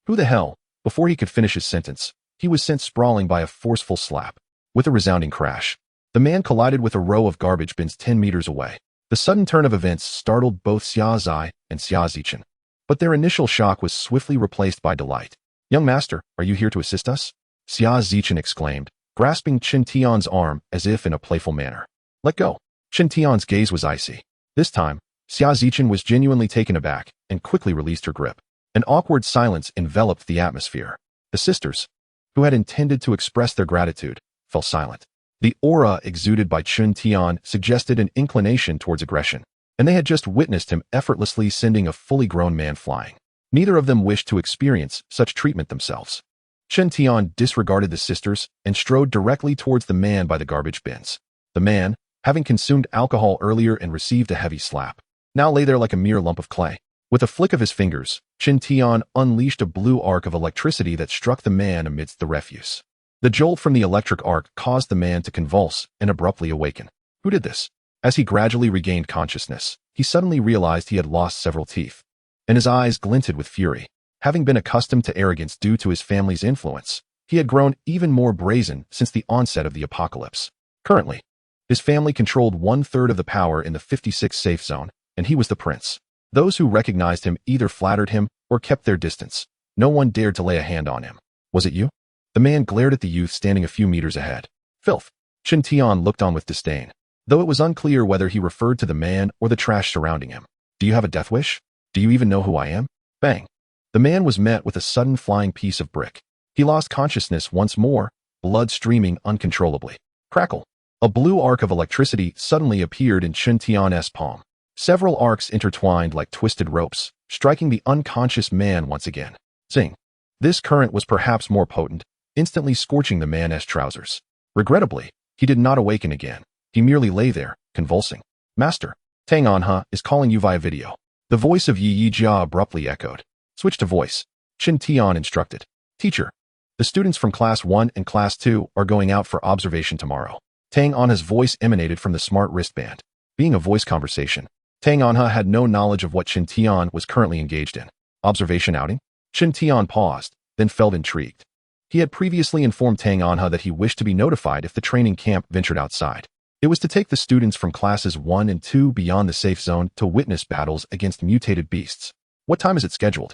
"Who the hell?" Before he could finish his sentence, he was sent sprawling by a forceful slap. With a resounding crash, the man collided with a row of garbage bins 10 meters away. The sudden turn of events startled both Xia Zai and Xia Zichen, but their initial shock was swiftly replaced by delight. "Young master, are you here to assist us?" Xia Zichen exclaimed, grasping Qin Tian's arm as if in a playful manner. "Let go." Qin Tian's gaze was icy. This time, Xia Zichen was genuinely taken aback and quickly released her grip. An awkward silence enveloped the atmosphere. The sisters, who had intended to express their gratitude, fell silent. The aura exuded by Chun Tian suggested an inclination towards aggression, and they had just witnessed him effortlessly sending a fully grown man flying. Neither of them wished to experience such treatment themselves. Chun Tian disregarded the sisters and strode directly towards the man by the garbage bins. The man, having consumed alcohol earlier and received a heavy slap, now lay there like a mere lump of clay. With a flick of his fingers, Chun Tian unleashed a blue arc of electricity that struck the man amidst the refuse. The jolt from the electric arc caused the man to convulse and abruptly awaken. Who did this? As he gradually regained consciousness, he suddenly realized he had lost several teeth, and his eyes glinted with fury. Having been accustomed to arrogance due to his family's influence, he had grown even more brazen since the onset of the apocalypse. Currently, his family controlled 1/3 of the power in the 56 safe zone, and he was the prince. Those who recognized him either flattered him or kept their distance. No one dared to lay a hand on him. Was it you? The man glared at the youth standing a few meters ahead. Filth. Chun Tian looked on with disdain, though it was unclear whether he referred to the man or the trash surrounding him. Do you have a death wish? Do you even know who I am? Bang. The man was met with a sudden flying piece of brick. He lost consciousness once more, blood streaming uncontrollably. Crackle. A blue arc of electricity suddenly appeared in Chun Tian's palm. Several arcs intertwined like twisted ropes, striking the unconscious man once again. Zing. This current was perhaps more potent, instantly scorching the man's trousers. Regrettably, he did not awaken again. He merely lay there, convulsing. Master, Tang Anha is calling you via video. The voice of Yi Yijia abruptly echoed. Switch to voice. Chun Tian instructed. Teacher, the students from Class 1 and Class 2 are going out for observation tomorrow. Tang Anha's voice emanated from the smart wristband. Being a voice conversation, Tang Anha had no knowledge of what Chun Tian was currently engaged in. Observation outing? Chun Tian paused, then felt intrigued. He had previously informed Tang Anha that he wished to be notified if the training camp ventured outside. It was to take the students from classes 1 and 2 beyond the safe zone to witness battles against mutated beasts. What time is it scheduled?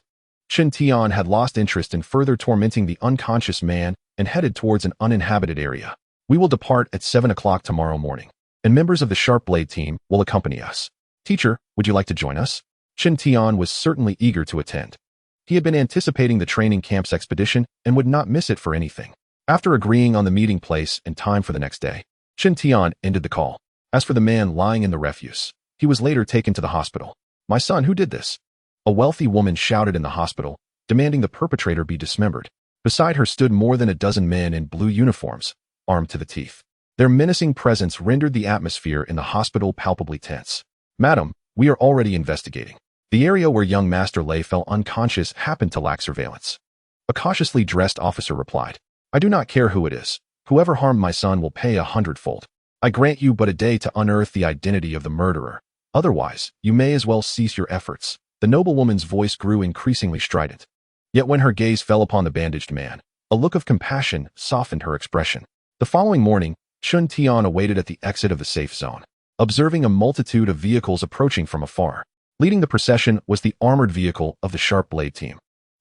Chun Tian had lost interest in further tormenting the unconscious man and headed towards an uninhabited area. We will depart at 7 o'clock tomorrow morning, and members of the Sharp Blade team will accompany us. Teacher, would you like to join us? Chun Tian was certainly eager to attend. He had been anticipating the training camp's expedition and would not miss it for anything. After agreeing on the meeting place and time for the next day, Chun Tian ended the call. As for the man lying in the refuse, he was later taken to the hospital. My son, who did this? A wealthy woman shouted in the hospital, demanding the perpetrator be dismembered. Beside her stood more than a dozen men in blue uniforms, armed to the teeth. Their menacing presence rendered the atmosphere in the hospital palpably tense. Madam, we are already investigating. The area where young Master Lei fell unconscious happened to lack surveillance. A cautiously dressed officer replied, I do not care who it is. Whoever harmed my son will pay 100-fold. I grant you but a day to unearth the identity of the murderer. Otherwise, you may as well cease your efforts. The noblewoman's voice grew increasingly strident. Yet when her gaze fell upon the bandaged man, a look of compassion softened her expression. The following morning, Chun Tian awaited at the exit of the safe zone, observing a multitude of vehicles approaching from afar. Leading the procession was the armored vehicle of the Sharp Blade team.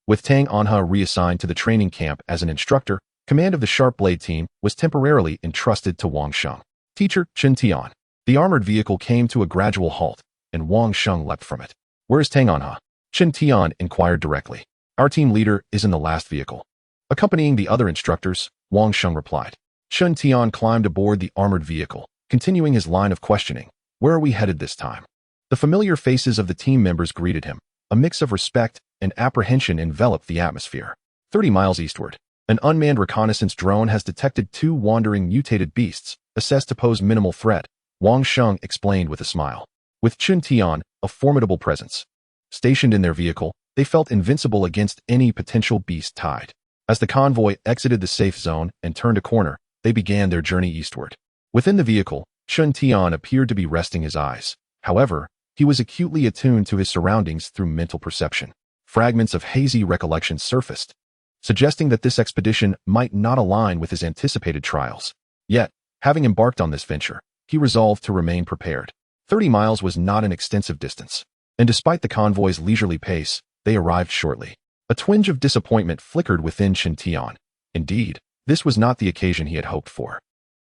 With Tang Anha reassigned to the training camp as an instructor, command of the Sharp Blade team was temporarily entrusted to Wang Sheng. Teacher, Chun Tian. The armored vehicle came to a gradual halt, and Wang Sheng leapt from it. Where is Tang Anha? Chun Tian inquired directly. Our team leader is in the last vehicle. Accompanying the other instructors, Wang Sheng replied. Chun Tian climbed aboard the armored vehicle, continuing his line of questioning. Where are we headed this time? The familiar faces of the team members greeted him. A mix of respect and apprehension enveloped the atmosphere. 30 miles eastward, an unmanned reconnaissance drone has detected 2 wandering mutated beasts, assessed to pose minimal threat, Wang Sheng explained with a smile. With Chun Tian, a formidable presence. Stationed in their vehicle, they felt invincible against any potential beast tide. As the convoy exited the safe zone and turned a corner, they began their journey eastward. Within the vehicle, Chun Tian appeared to be resting his eyes. However, he was acutely attuned to his surroundings through mental perception. Fragments of hazy recollection surfaced, suggesting that this expedition might not align with his anticipated trials. Yet, having embarked on this venture, he resolved to remain prepared. 30 miles was not an extensive distance, and despite the convoy's leisurely pace, they arrived shortly. A twinge of disappointment flickered within Chun Tian. Indeed, this was not the occasion he had hoped for.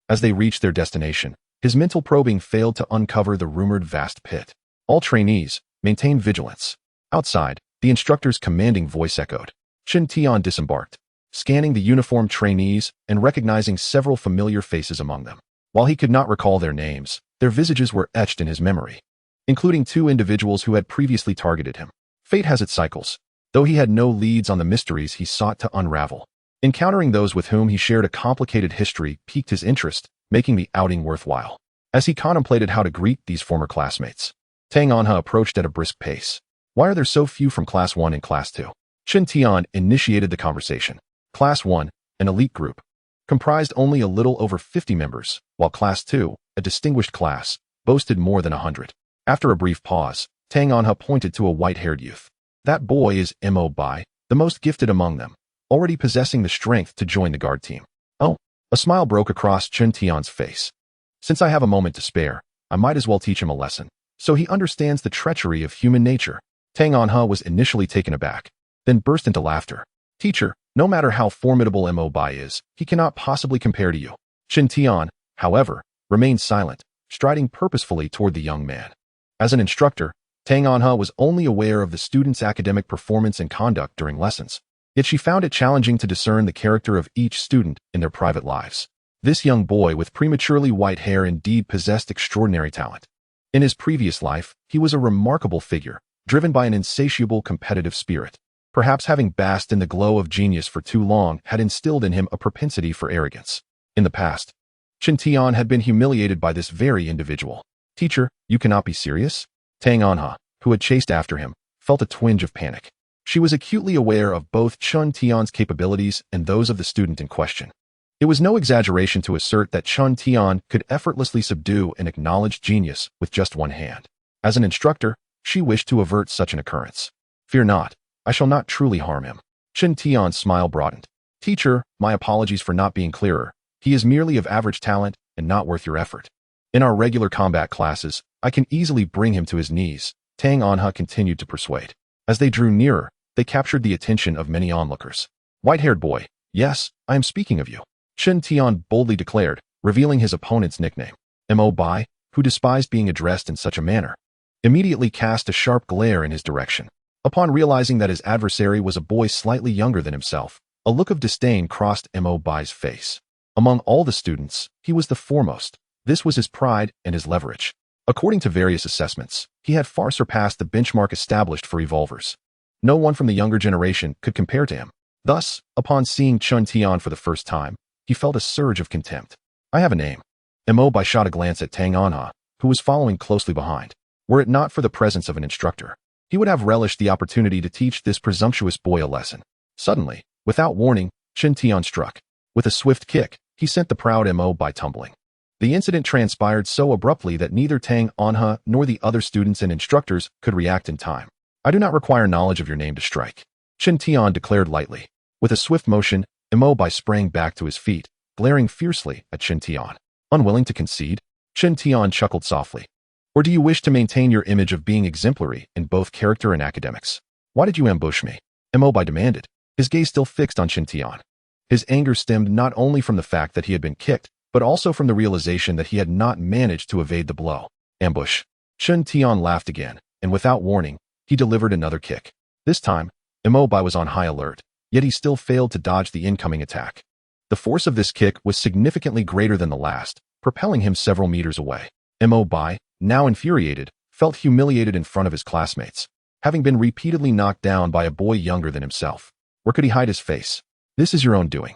As they reached their destination, his mental probing failed to uncover the rumored vast pit. All trainees, maintain vigilance. Outside, the instructor's commanding voice echoed. Chen Tian disembarked, scanning the uniformed trainees and recognizing several familiar faces among them. While he could not recall their names, their visages were etched in his memory, including two individuals who had previously targeted him. Fate has its cycles. Though he had no leads on the mysteries he sought to unravel, encountering those with whom he shared a complicated history piqued his interest, making the outing worthwhile. As he contemplated how to greet these former classmates, Tang Anha approached at a brisk pace. Why are there so few from Class 1 and Class 2? Chen Tian initiated the conversation. Class 1, an elite group, comprised only a little over 50 members, while Class 2, a distinguished class, boasted more than 100. After a brief pause, Tang Anha pointed to a white-haired youth. That boy is Mo Bai, the most gifted among them, already possessing the strength to join the guard team. Oh, a smile broke across Chen Tian's face. Since I have a moment to spare, I might as well teach him a lesson, so he understands the treachery of human nature. Tang Anha was initially taken aback, then burst into laughter. Teacher, no matter how formidable Mo Bai is, he cannot possibly compare to you. Chen Tian, however, remained silent, striding purposefully toward the young man. As an instructor, Tang Anha was only aware of the student's academic performance and conduct during lessons, yet she found it challenging to discern the character of each student in their private lives. This young boy with prematurely white hair indeed possessed extraordinary talent. In his previous life, he was a remarkable figure, driven by an insatiable competitive spirit. Perhaps having basked in the glow of genius for too long had instilled in him a propensity for arrogance. In the past, Chen Tian had been humiliated by this very individual. Teacher, you cannot be serious? Tang Anha, who had chased after him, felt a twinge of panic. She was acutely aware of both Chen Tian's capabilities and those of the student in question. It was no exaggeration to assert that Chen Tian could effortlessly subdue an acknowledged genius with just one hand. As an instructor, she wished to avert such an occurrence. Fear not, I shall not truly harm him. Chen Tian's smile broadened. Teacher, my apologies for not being clearer. He is merely of average talent and not worth your effort. In our regular combat classes, I can easily bring him to his knees, Tang Anha continued to persuade. As they drew nearer, they captured the attention of many onlookers. White-haired boy, yes, I am speaking of you. Chen Tian boldly declared, revealing his opponent's nickname. Mo Bai, who despised being addressed in such a manner, immediately cast a sharp glare in his direction. Upon realizing that his adversary was a boy slightly younger than himself, a look of disdain crossed Mo Bai's face. Among all the students, he was the foremost. This was his pride and his leverage. According to various assessments, he had far surpassed the benchmark established for evolvers. No one from the younger generation could compare to him. Thus, upon seeing Chen Tian for the first time, he felt a surge of contempt. I have a name. Mo Bai shot a glance at Tang Anha, who was following closely behind. Were it not for the presence of an instructor, he would have relished the opportunity to teach this presumptuous boy a lesson. Suddenly, without warning, Chen Tian struck. With a swift kick, he sent the proud Mo Bai tumbling. The incident transpired so abruptly that neither Tang Anha nor the other students and instructors could react in time. I do not require knowledge of your name to strike, Chen Tian declared lightly. With a swift motion, Mo Bai sprang back to his feet, glaring fiercely at Chen Tian. Unwilling to concede, Chen Tian chuckled softly. Or do you wish to maintain your image of being exemplary in both character and academics? Why did you ambush me? Mo Bai demanded, his gaze still fixed on Chen Tian. His anger stemmed not only from the fact that he had been kicked, but also from the realization that he had not managed to evade the blow. Ambush. Chen Tian laughed again, and without warning, he delivered another kick. This time, Mo Bai was on high alert, yet he still failed to dodge the incoming attack. The force of this kick was significantly greater than the last, propelling him several meters away. Mo Bai, now infuriated, felt humiliated in front of his classmates, having been repeatedly knocked down by a boy younger than himself. Where could he hide his face? This is your own doing,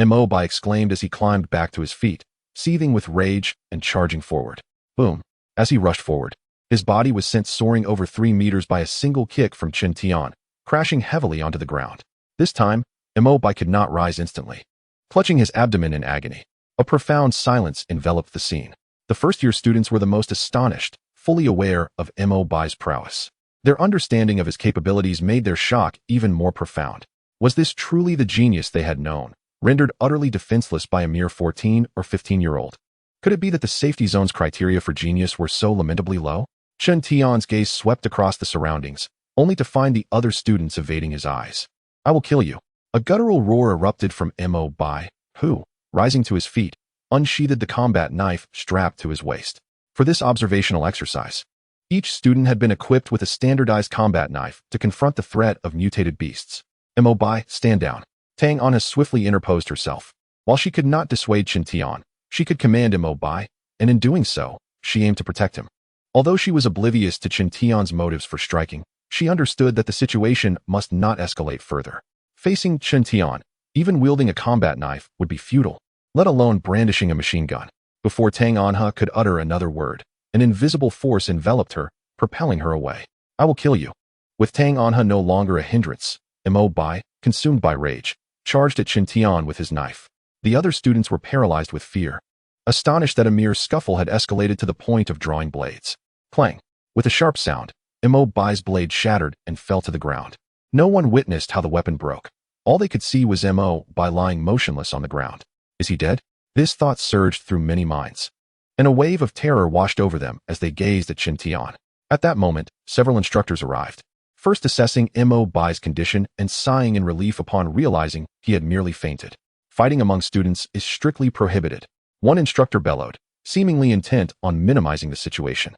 Mo Bai exclaimed as he climbed back to his feet, seething with rage and charging forward. Boom. As he rushed forward, his body was sent soaring over 3 meters by a single kick from Chen Tian, crashing heavily onto the ground. This time, Mo Bai could not rise instantly. Clutching his abdomen in agony, a profound silence enveloped the scene. The first-year students were the most astonished, fully aware of Mo Bai's prowess. Their understanding of his capabilities made their shock even more profound. Was this truly the genius they had known, rendered utterly defenseless by a mere 14 or 15-year-old? Could it be that the safety zone's criteria for genius were so lamentably low? Chen Tian's gaze swept across the surroundings, only to find the other students evading his eyes. I will kill you. A guttural roar erupted from Mo Bai, who, rising to his feet, unsheathed the combat knife strapped to his waist. For this observational exercise, Each student had been equipped with a standardized combat knife to confront the threat of mutated beasts. Mo Bai, stand down. Tang Anha swiftly interposed herself. While she could not dissuade Chen Tian, she could command Mo Bai, and in doing so, she aimed to protect him. Although she was oblivious to Chen Tian's motives for striking, she understood that the situation must not escalate further. Facing Chen Tian, even wielding a combat knife would be futile, let alone brandishing a machine gun. Before Tang Anha could utter another word, an invisible force enveloped her, propelling her away. I will kill you. With Tang Anha no longer a hindrance, Mo Bai, consumed by rage, charged at Chen Tian with his knife. The other students were paralyzed with fear, astonished that a mere scuffle had escalated to the point of drawing blades. Clang! With a sharp sound, Mo Bai's blade shattered and fell to the ground. No one witnessed how the weapon broke. All they could see was Mo Bai lying motionless on the ground. Is he dead? This thought surged through many minds, and a wave of terror washed over them as they gazed at Chen Tian. At that moment, several instructors arrived, first assessing Mo Bai's condition and sighing in relief upon realizing he had merely fainted. Fighting among students is strictly prohibited, one instructor bellowed, seemingly intent on minimizing the situation.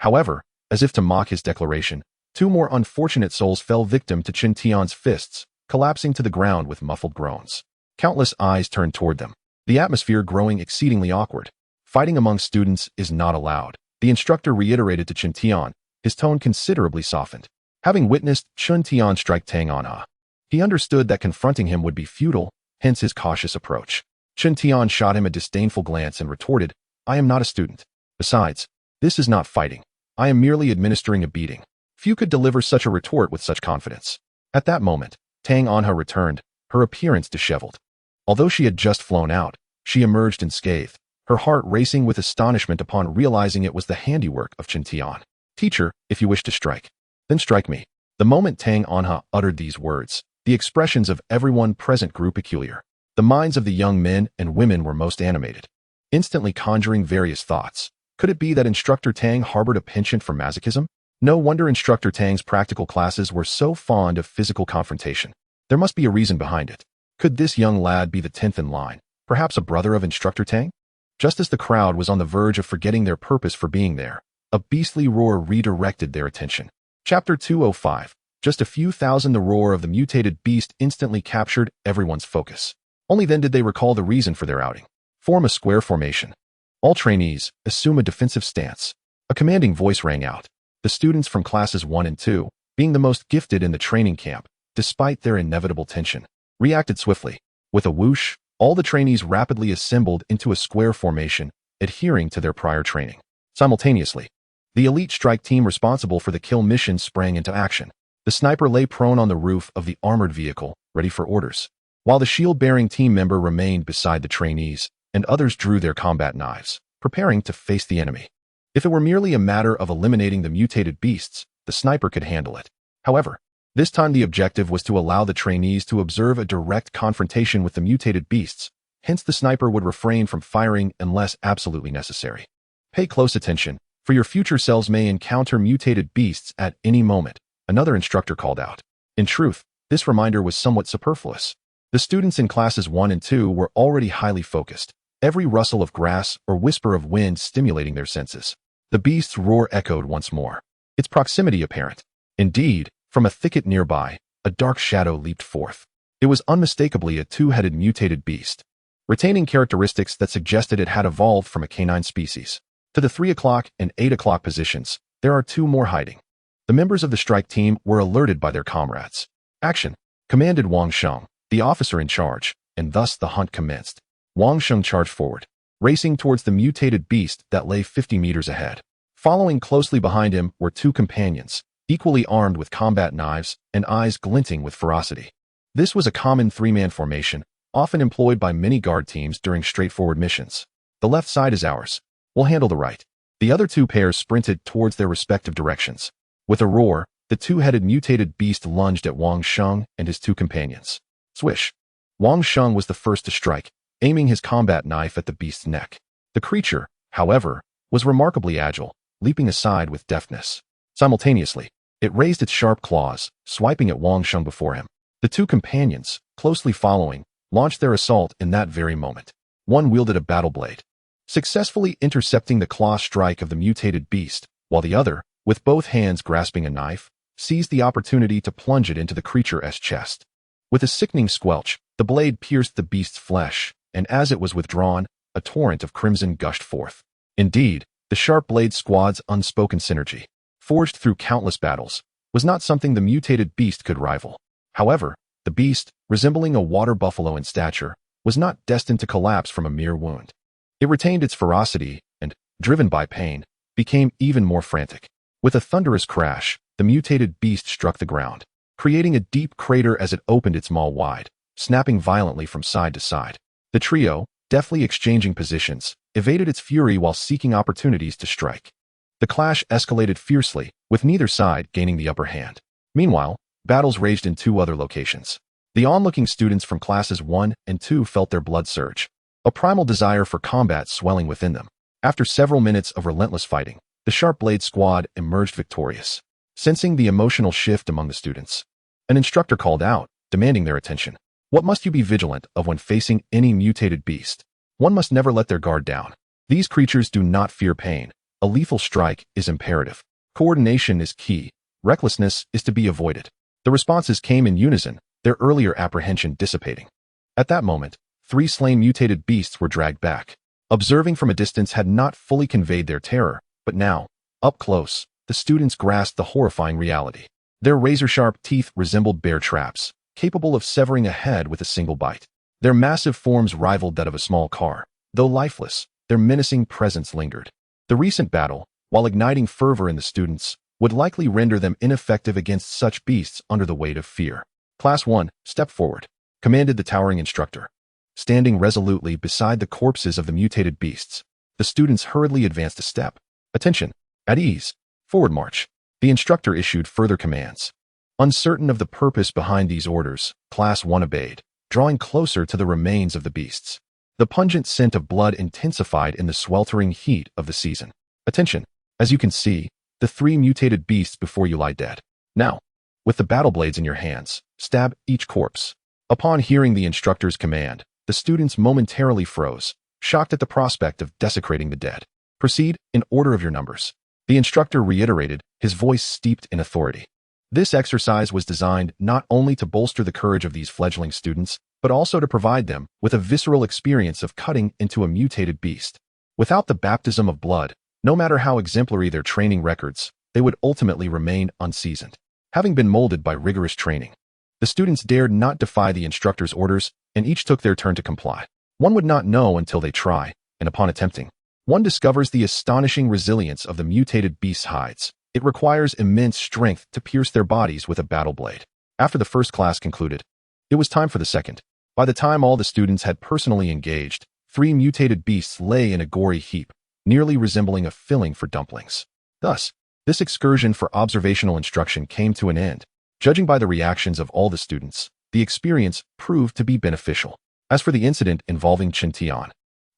However, as if to mock his declaration, two more unfortunate souls fell victim to Chen Tian's fists, collapsing to the ground with muffled groans. Countless eyes turned toward them, the atmosphere growing exceedingly awkward. Fighting among students is not allowed, the instructor reiterated to Chen Tian, his tone considerably softened. Having witnessed Chen Tian strike Tang Anha, he understood that confronting him would be futile, hence his cautious approach. Chen Tian shot him a disdainful glance and retorted, I am not a student. Besides, this is not fighting. I am merely administering a beating. Few could deliver such a retort with such confidence. At that moment, Tang Anha returned, her appearance disheveled. Although she had just flown out, she emerged unscathed, her heart racing with astonishment upon realizing it was the handiwork of Chen Tian. Teacher, if you wish to strike, then strike me. The moment Tang Anha uttered these words, the expressions of everyone present grew peculiar. The minds of the young men and women were most animated, instantly conjuring various thoughts. Could it be that Instructor Tang harbored a penchant for masochism? No wonder Instructor Tang's practical classes were so fond of physical confrontation. There must be a reason behind it. Could this young lad be the 10th in line, perhaps a brother of Instructor Tang? Just as the crowd was on the verge of forgetting their purpose for being there, a beastly roar redirected their attention. Chapter 205. Just a few thousand. The roar of the mutated beast instantly captured everyone's focus. Only then did they recall the reason for their outing. Form a square formation. All trainees, assume a defensive stance. A commanding voice rang out. The students from classes 1 and 2, being the most gifted in the training camp, despite their inevitable tension, reacted swiftly. With a whoosh, all the trainees rapidly assembled into a square formation, adhering to their prior training. Simultaneously, the elite strike team responsible for the kill mission sprang into action. The sniper lay prone on the roof of the armored vehicle, ready for orders, while the shield-bearing team member remained beside the trainees, and others drew their combat knives, preparing to face the enemy. If it were merely a matter of eliminating the mutated beasts, the sniper could handle it. However, this time the objective was to allow the trainees to observe a direct confrontation with the mutated beasts, hence the sniper would refrain from firing unless absolutely necessary. Pay close attention, for your future selves may encounter mutated beasts at any moment, another instructor called out. In truth, this reminder was somewhat superfluous. The students in classes 1 and 2 were already highly focused, every rustle of grass or whisper of wind stimulating their senses. The beast's roar echoed once more, its proximity apparent. Indeed, from a thicket nearby, a dark shadow leaped forth. It was unmistakably a two-headed mutated beast, retaining characteristics that suggested it had evolved from a canine species. To the 3 o'clock and 8 o'clock positions, there are two more hiding. The members of the strike team were alerted by their comrades. Action! Commanded Wang Sheng, the officer in charge, and thus the hunt commenced. Wang Sheng charged forward, racing towards the mutated beast that lay 50 meters ahead. Following closely behind him were two companions, equally armed with combat knives and eyes glinting with ferocity. This was a common three-man formation, often employed by many guard teams during straightforward missions. The left side is ours. We'll handle the right. The other two pairs sprinted towards their respective directions. With a roar, the two-headed mutated beast lunged at Wang Sheng and his two companions. Swish! Wang Sheng was the first to strike, aiming his combat knife at the beast's neck. The creature, however, was remarkably agile, leaping aside with deftness. Simultaneously, it raised its sharp claws, swiping at Wang Sheng before him. The two companions, closely following, launched their assault in that very moment. One wielded a battle blade, successfully intercepting the claw strike of the mutated beast, while the other, with both hands grasping a knife, seized the opportunity to plunge it into the creature's chest. With a sickening squelch, the blade pierced the beast's flesh, and as it was withdrawn, a torrent of crimson gushed forth. Indeed, the Sharp Blade Squad's unspoken synergy, forged through countless battles, was not something the mutated beast could rival. However, the beast, resembling a water buffalo in stature, was not destined to collapse from a mere wound. It retained its ferocity and, driven by pain, became even more frantic. With a thunderous crash, the mutated beast struck the ground, creating a deep crater as it opened its maw wide, snapping violently from side to side. The trio, deftly exchanging positions, evaded its fury while seeking opportunities to strike. The clash escalated fiercely, with neither side gaining the upper hand. Meanwhile, battles raged in two other locations. The onlooking students from classes 1 and 2 felt their blood surge, a primal desire for combat swelling within them. After several minutes of relentless fighting, the Sharp Blade Squad emerged victorious. Sensing the emotional shift among the students, an instructor called out, demanding their attention. What must you be vigilant of when facing any mutated beast? One must never let their guard down. These creatures do not fear pain. A lethal strike is imperative. Coordination is key. Recklessness is to be avoided. The responses came in unison, their earlier apprehension dissipating. At that moment, 3 slain mutated beasts were dragged back. Observing from a distance had not fully conveyed their terror, but now, up close, the students grasped the horrifying reality. Their razor-sharp teeth resembled bear traps, capable of severing a head with a single bite. Their massive forms rivaled that of a small car. Though lifeless, their menacing presence lingered. The recent battle, while igniting fervor in the students, would likely render them ineffective against such beasts under the weight of fear. Class 1, step forward, commanded the towering instructor. Standing resolutely beside the corpses of the mutated beasts, the students hurriedly advanced a step. Attention! At ease! Forward march! The instructor issued further commands. Uncertain of the purpose behind these orders, Class 1 obeyed, drawing closer to the remains of the beasts. The pungent scent of blood intensified in the sweltering heat of the season. Attention! As you can see, the 3 mutated beasts before you lie dead. Now, with the battle blades in your hands, stab each corpse. Upon hearing the instructor's command, the students momentarily froze, shocked at the prospect of desecrating the dead. Proceed in order of your numbers. The instructor reiterated, his voice steeped in authority. This exercise was designed not only to bolster the courage of these fledgling students, but also to provide them with a visceral experience of cutting into a mutated beast. Without the baptism of blood, no matter how exemplary their training records, they would ultimately remain unseasoned. Having been molded by rigorous training, the students dared not defy the instructor's orders, and each took their turn to comply. One would not know until they try, and upon attempting, one discovers the astonishing resilience of the mutated beast's hides. It requires immense strength to pierce their bodies with a battle blade. After the first class concluded, it was time for the second. By the time all the students had personally engaged, 3 mutated beasts lay in a gory heap, nearly resembling a filling for dumplings. Thus, this excursion for observational instruction came to an end. Judging by the reactions of all the students, the experience proved to be beneficial. As for the incident involving Chen Tian,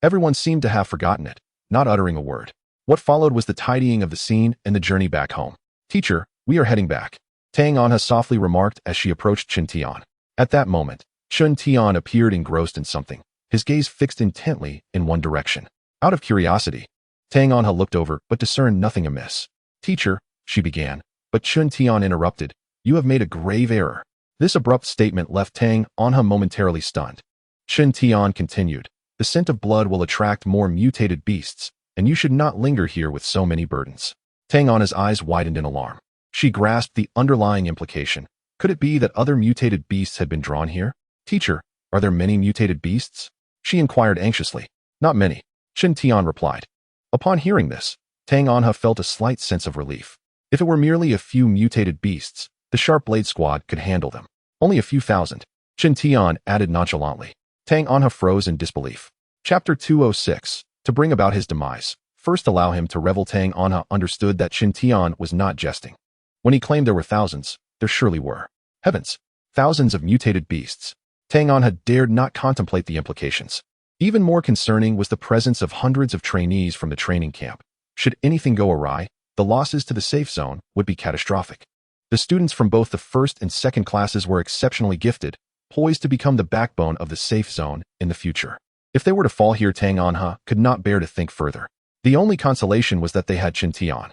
everyone seemed to have forgotten it, not uttering a word. What followed was the tidying of the scene and the journey back home. Teacher, we are heading back, Tang Anha softly remarked as she approached Chen Tian. At that moment, Chen Tian appeared engrossed in something, his gaze fixed intently in one direction. Out of curiosity, Tang Anha looked over but discerned nothing amiss. Teacher, she began, but Chen Tian interrupted. You have made a grave error. This abrupt statement left Tang Anha momentarily stunned. Chen Tian continued, the scent of blood will attract more mutated beasts, and you should not linger here with so many burdens. Tang Anha's eyes widened in alarm. She grasped the underlying implication. Could it be that other mutated beasts had been drawn here? Teacher, are there many mutated beasts? She inquired anxiously. Not many, Chen Tian replied. Upon hearing this, Tang Anha felt a slight sense of relief. If it were merely a few mutated beasts, the Sharp Blade Squad could handle them. Only a few thousand, Chen Tian added nonchalantly. Tang Anha froze in disbelief. Chapter 206. To bring about his demise, first allow him to revel. Tang Anha understood that Chen Tian was not jesting. When he claimed there were thousands, there surely were. Heavens! Thousands of mutated beasts. Tang Anha dared not contemplate the implications. Even more concerning was the presence of hundreds of trainees from the training camp. Should anything go awry, the losses to the safe zone would be catastrophic. The students from both the first and second classes were exceptionally gifted, poised to become the backbone of the safe zone in the future. If they were to fall here, Tang Anha could not bear to think further. The only consolation was that they had Chen Tian.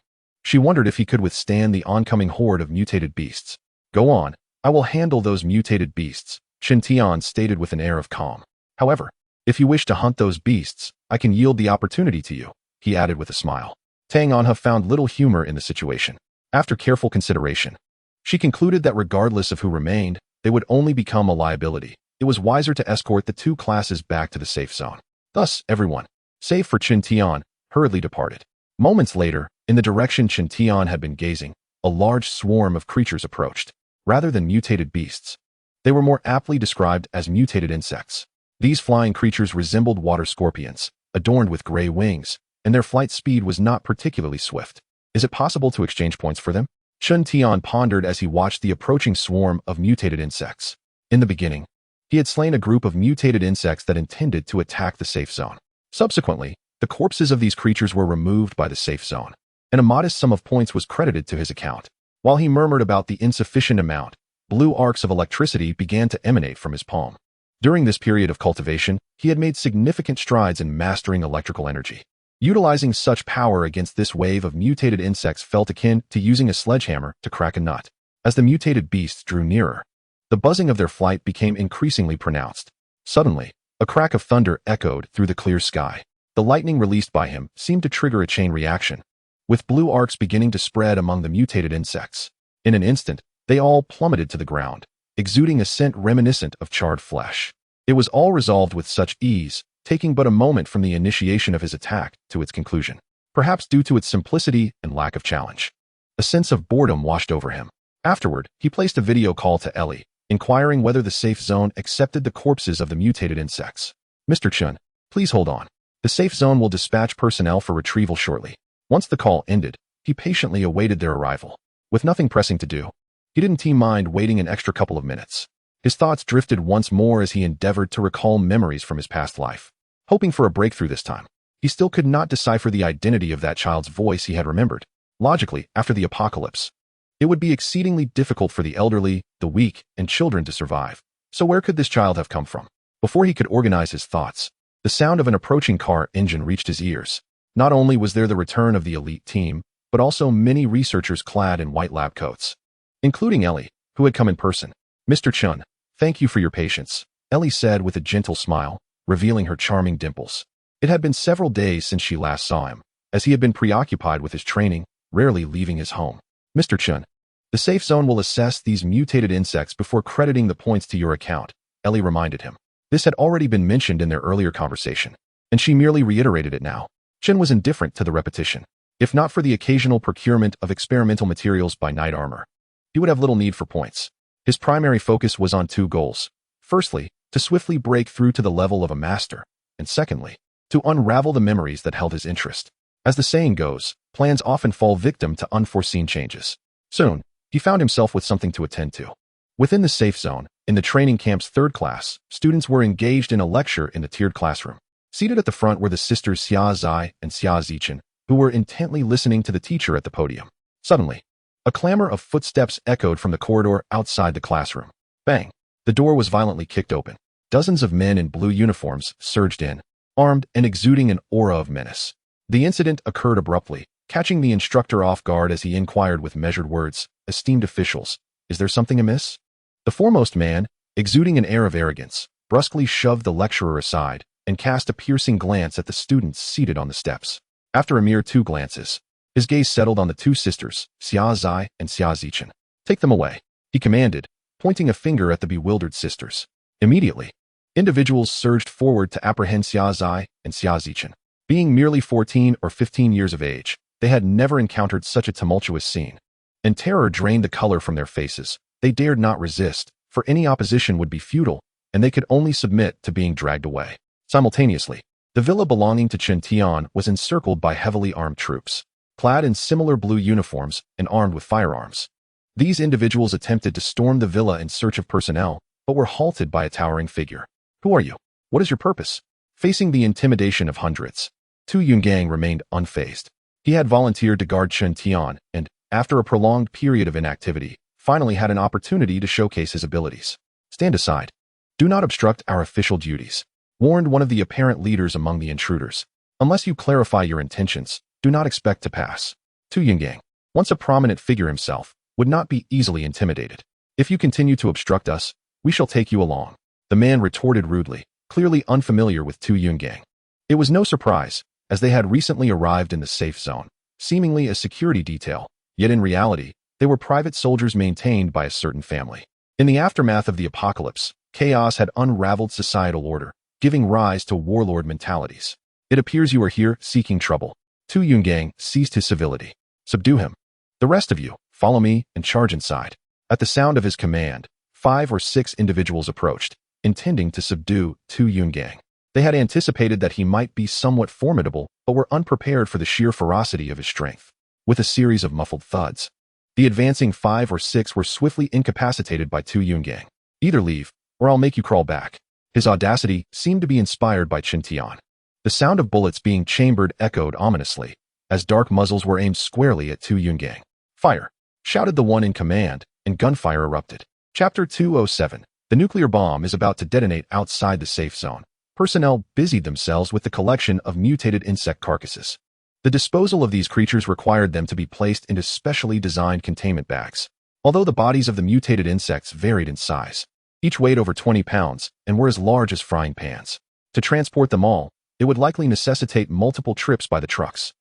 She wondered if he could withstand the oncoming horde of mutated beasts. Go on, I will handle those mutated beasts, Chen Tian stated with an air of calm. However, if you wish to hunt those beasts, I can yield the opportunity to you, he added with a smile. Tang Anhe found little humor in the situation. After careful consideration, she concluded that regardless of who remained, they would only become a liability. It was wiser to escort the two classes back to the safe zone. Thus, everyone, save for Chen Tian, hurriedly departed. Moments later, in the direction Chen Tian had been gazing, a large swarm of creatures approached. Rather than mutated beasts, they were more aptly described as mutated insects. These flying creatures resembled water scorpions, adorned with gray wings, and their flight speed was not particularly swift. Is it possible to exchange points for them? Chen Tian pondered as he watched the approaching swarm of mutated insects. In the beginning, he had slain a group of mutated insects that intended to attack the safe zone. Subsequently, the corpses of these creatures were removed by the safe zone, and a modest sum of points was credited to his account. While he murmured about the insufficient amount, blue arcs of electricity began to emanate from his palm. During this period of cultivation, he had made significant strides in mastering electrical energy. Utilizing such power against this wave of mutated insects felt akin to using a sledgehammer to crack a nut. As the mutated beasts drew nearer, the buzzing of their flight became increasingly pronounced. Suddenly, a crack of thunder echoed through the clear sky. The lightning released by him seemed to trigger a chain reaction, with blue arcs beginning to spread among the mutated insects. In an instant, they all plummeted to the ground, exuding a scent reminiscent of charred flesh. It was all resolved with such ease, taking but a moment from the initiation of his attack to its conclusion, perhaps due to its simplicity and lack of challenge. A sense of boredom washed over him. Afterward, he placed a video call to Ellie, inquiring whether the safe zone accepted the corpses of the mutated insects. Mr. Chen, please hold on. The safe zone will dispatch personnel for retrieval shortly. Once the call ended, he patiently awaited their arrival. With nothing pressing to do, he didn't mind waiting an extra couple of minutes. His thoughts drifted once more as he endeavored to recall memories from his past life. Hoping for a breakthrough this time, he still could not decipher the identity of that child's voice he had remembered. Logically, after the apocalypse, it would be exceedingly difficult for the elderly, the weak, and children to survive. So where could this child have come from? Before he could organize his thoughts, the sound of an approaching car engine reached his ears. Not only was there the return of the elite team, but also many researchers clad in white lab coats, including Ellie, who had come in person. Mr. Chen, thank you for your patience, Ellie said with a gentle smile, revealing her charming dimples. It had been several days since she last saw him, as he had been preoccupied with his training, rarely leaving his home. Mr. Chen, the safe zone will assess these mutated insects before crediting the points to your account, Ellie reminded him. This had already been mentioned in their earlier conversation, and she merely reiterated it now. Chen was indifferent to the repetition. If not for the occasional procurement of experimental materials by Knight Armor, he would have little need for points. His primary focus was on two goals. Firstly, to swiftly break through to the level of a master, and secondly, to unravel the memories that held his interest. As the saying goes, plans often fall victim to unforeseen changes. Soon, he found himself with something to attend to. Within the safe zone, in the training camp's third class, students were engaged in a lecture in the tiered classroom. Seated at the front were the sisters Xia Zai and Xia Zichen, who were intently listening to the teacher at the podium. Suddenly, a clamor of footsteps echoed from the corridor outside the classroom. Bang! The door was violently kicked open. Dozens of men in blue uniforms surged in, armed and exuding an aura of menace. The incident occurred abruptly, catching the instructor off guard as he inquired with measured words, "Esteemed officials, is there something amiss?" The foremost man, exuding an air of arrogance, brusquely shoved the lecturer aside and cast a piercing glance at the students seated on the steps. After a mere 2 glances, his gaze settled on the 2 sisters, Xia Zai and Xia Zichen. "Take them away," he commanded, pointing a finger at the bewildered sisters. Immediately, individuals surged forward to apprehend Xia Zai and Xia Zichen. Being merely 14 or 15 years of age, they had never encountered such a tumultuous scene, and terror drained the color from their faces. They dared not resist, for any opposition would be futile, and they could only submit to being dragged away. Simultaneously, the villa belonging to Chen Tian was encircled by heavily armed troops, clad in similar blue uniforms and armed with firearms. These individuals attempted to storm the villa in search of personnel, but were halted by a towering figure. "Who are you? What is your purpose?" Facing the intimidation of hundreds, Tu Yungang remained unfazed. He had volunteered to guard Chen Tian and, after a prolonged period of inactivity, finally had an opportunity to showcase his abilities. "Stand aside. Do not obstruct our official duties," warned one of the apparent leaders among the intruders. "Unless you clarify your intentions, do not expect to pass." Tu Yungang, once a prominent figure himself, would not be easily intimidated. If you continue to obstruct us, we shall take you along. The man retorted rudely, clearly unfamiliar with Tu Yungang. It was no surprise, as they had recently arrived in the safe zone, seemingly a security detail, yet in reality, they were private soldiers maintained by a certain family. In the aftermath of the apocalypse, chaos had unraveled societal order, giving rise to warlord mentalities. It appears you are here seeking trouble. Tu Yungang seized his civility. Subdue him. The rest of you, follow me and charge inside. At the sound of his command, 5 or 6 individuals approached, intending to subdue Tu Yungang. They had anticipated that he might be somewhat formidable, but were unprepared for the sheer ferocity of his strength. With a series of muffled thuds, the advancing 5 or 6 were swiftly incapacitated by Tu Yungang. Either leave, or I'll make you crawl back. His audacity seemed to be inspired by Chen Tian. The sound of bullets being chambered echoed ominously, as dark muzzles were aimed squarely at Tu Yungang. Fire! Shouted the one in command, and gunfire erupted. Chapter 207. The nuclear bomb is about to detonate outside the safe zone. Personnel busied themselves with the collection of mutated insect carcasses. The disposal of these creatures required them to be placed into specially designed containment bags. Although the bodies of the mutated insects varied in size, each weighed over 20 pounds and were as large as frying pans. To transport them all, it would likely necessitate multiple trips by the trucks.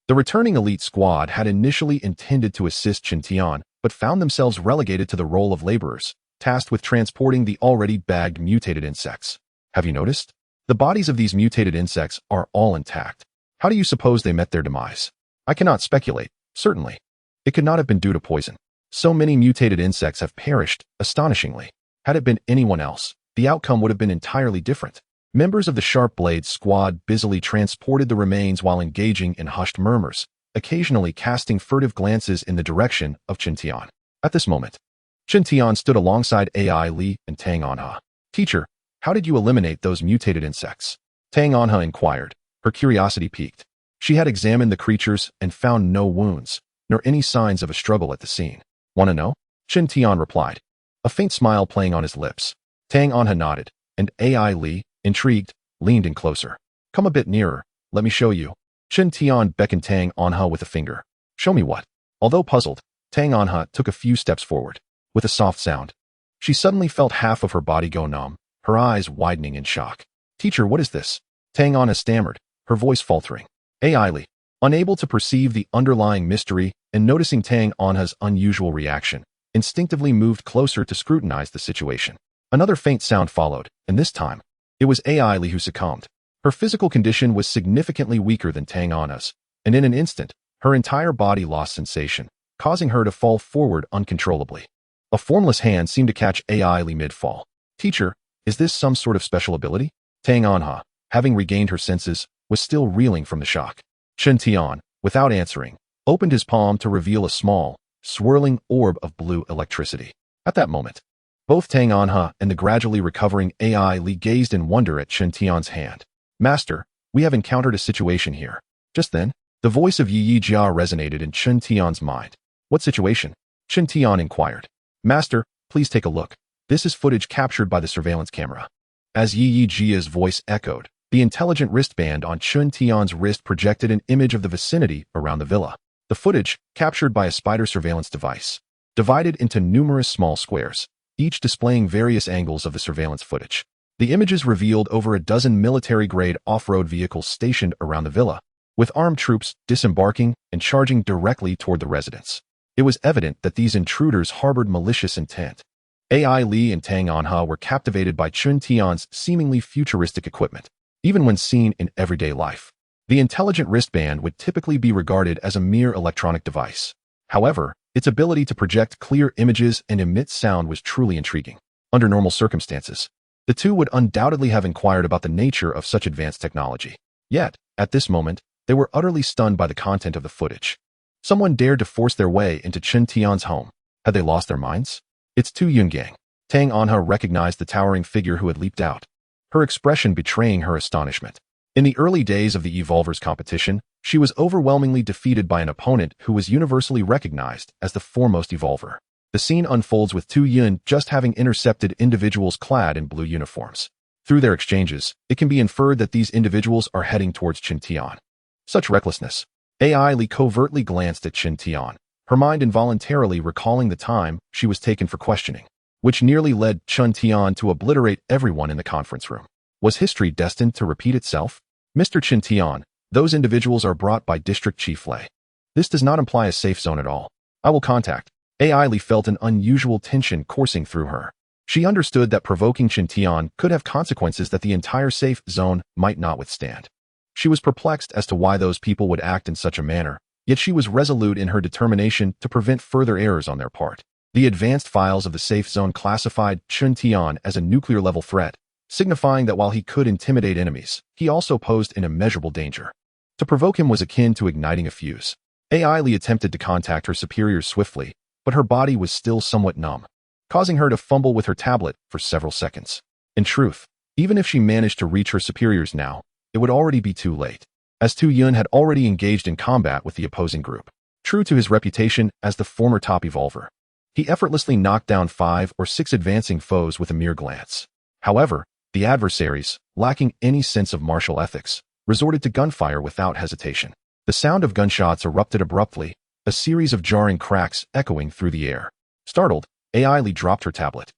The returning elite squad had initially intended to assist Chen Tian, but found themselves relegated to the role of laborers, tasked with transporting the already bagged mutated insects. Have you noticed? The bodies of these mutated insects are all intact. How do you suppose they met their demise? I cannot speculate, certainly. It could not have been due to poison. So many mutated insects have perished, astonishingly. Had it been anyone else, the outcome would have been entirely different. Members of the Sharp Blade squad busily transported the remains while engaging in hushed murmurs, occasionally casting furtive glances in the direction of Chen Tian. At this moment, Chen Tian stood alongside Ai Li and Tang Anha. Teacher, how did you eliminate those mutated insects? Tang Anha inquired, her curiosity piqued. She had examined the creatures and found no wounds, nor any signs of a struggle at the scene. Want to know? Chen Tian replied, a faint smile playing on his lips. Tang Anha nodded, and Ai Li, intrigued, leaned in closer. Come a bit nearer, let me show you. Chen Tian beckoned Tang Anha with a finger. Show me what? Although puzzled, Tang Anha took a few steps forward. With a soft sound, she suddenly felt half of her body go numb, her eyes widening in shock. Teacher, what is this? Tang Anha stammered, her voice faltering. Ai Li, unable to perceive the underlying mystery and noticing Tang Anha's unusual reaction, instinctively moved closer to scrutinize the situation. Another faint sound followed, and this time, it was Ai Li who succumbed. Her physical condition was significantly weaker than Tang Anha's, and in an instant, her entire body lost sensation, causing her to fall forward uncontrollably. A formless hand seemed to catch Ai Li mid-fall. Teacher, is this some sort of special ability? Tang Anha, having regained her senses, was still reeling from the shock. Chen Tian, without answering, opened his palm to reveal a small, swirling orb of blue electricity. At that moment, both Tang Anha and the gradually recovering Ai Li gazed in wonder at Chen Tian's hand. Master, we have encountered a situation here. Just then, the voice of Yi Jia resonated in Chen Tian's mind. What situation? Chen Tian inquired. Master, please take a look. This is footage captured by the surveillance camera. As Yi Jia's voice echoed, the intelligent wristband on Chen Tian's wrist projected an image of the vicinity around the villa. The footage, captured by a spider surveillance device, divided into numerous small squares, each displaying various angles of the surveillance footage. The images revealed over a dozen military-grade off-road vehicles stationed around the villa, with armed troops disembarking and charging directly toward the residence. It was evident that these intruders harbored malicious intent. Ai Li and Tang Anha were captivated by Chen Tian's seemingly futuristic equipment. Even when seen in everyday life, the intelligent wristband would typically be regarded as a mere electronic device. However, its ability to project clear images and emit sound was truly intriguing. Under normal circumstances, the two would undoubtedly have inquired about the nature of such advanced technology. Yet, at this moment, they were utterly stunned by the content of the footage. Someone dared to force their way into Chen Tian's home. Had they lost their minds? It's Tu Yungang. Tang Anha recognized the towering figure who had leaped out, her expression betraying her astonishment. In the early days of the Evolvers competition, she was overwhelmingly defeated by an opponent who was universally recognized as the foremost Evolver. The scene unfolds with Tu Yun just having intercepted individuals clad in blue uniforms. Through their exchanges, it can be inferred that these individuals are heading towards Chen Tian. Such recklessness. Ai Li covertly glanced at Chen Tian, her mind involuntarily recalling the time she was taken for questioning, which nearly led Chun Tian to obliterate everyone in the conference room. Was history destined to repeat itself? Mr. Chun Tian, those individuals are brought by District Chief Lei. This does not imply a safe zone at all. I will contact. Ai Li felt an unusual tension coursing through her. She understood that provoking Chun Tian could have consequences that the entire safe zone might not withstand. She was perplexed as to why those people would act in such a manner, yet she was resolute in her determination to prevent further errors on their part. The advanced files of the safe zone classified Chun Tian as a nuclear-level threat, signifying that while he could intimidate enemies, he also posed an immeasurable danger. To provoke him was akin to igniting a fuse. Ai Li attempted to contact her superiors swiftly, but her body was still somewhat numb, causing her to fumble with her tablet for several seconds. In truth, even if she managed to reach her superiors now, it would already be too late, as Tu Yun had already engaged in combat with the opposing group. True to his reputation as the former top evolver, he effortlessly knocked down 5 or 6 advancing foes with a mere glance. However, the adversaries, lacking any sense of martial ethics, resorted to gunfire without hesitation. The sound of gunshots erupted abruptly, a series of jarring cracks echoing through the air. Startled, Ai Li dropped her tablet,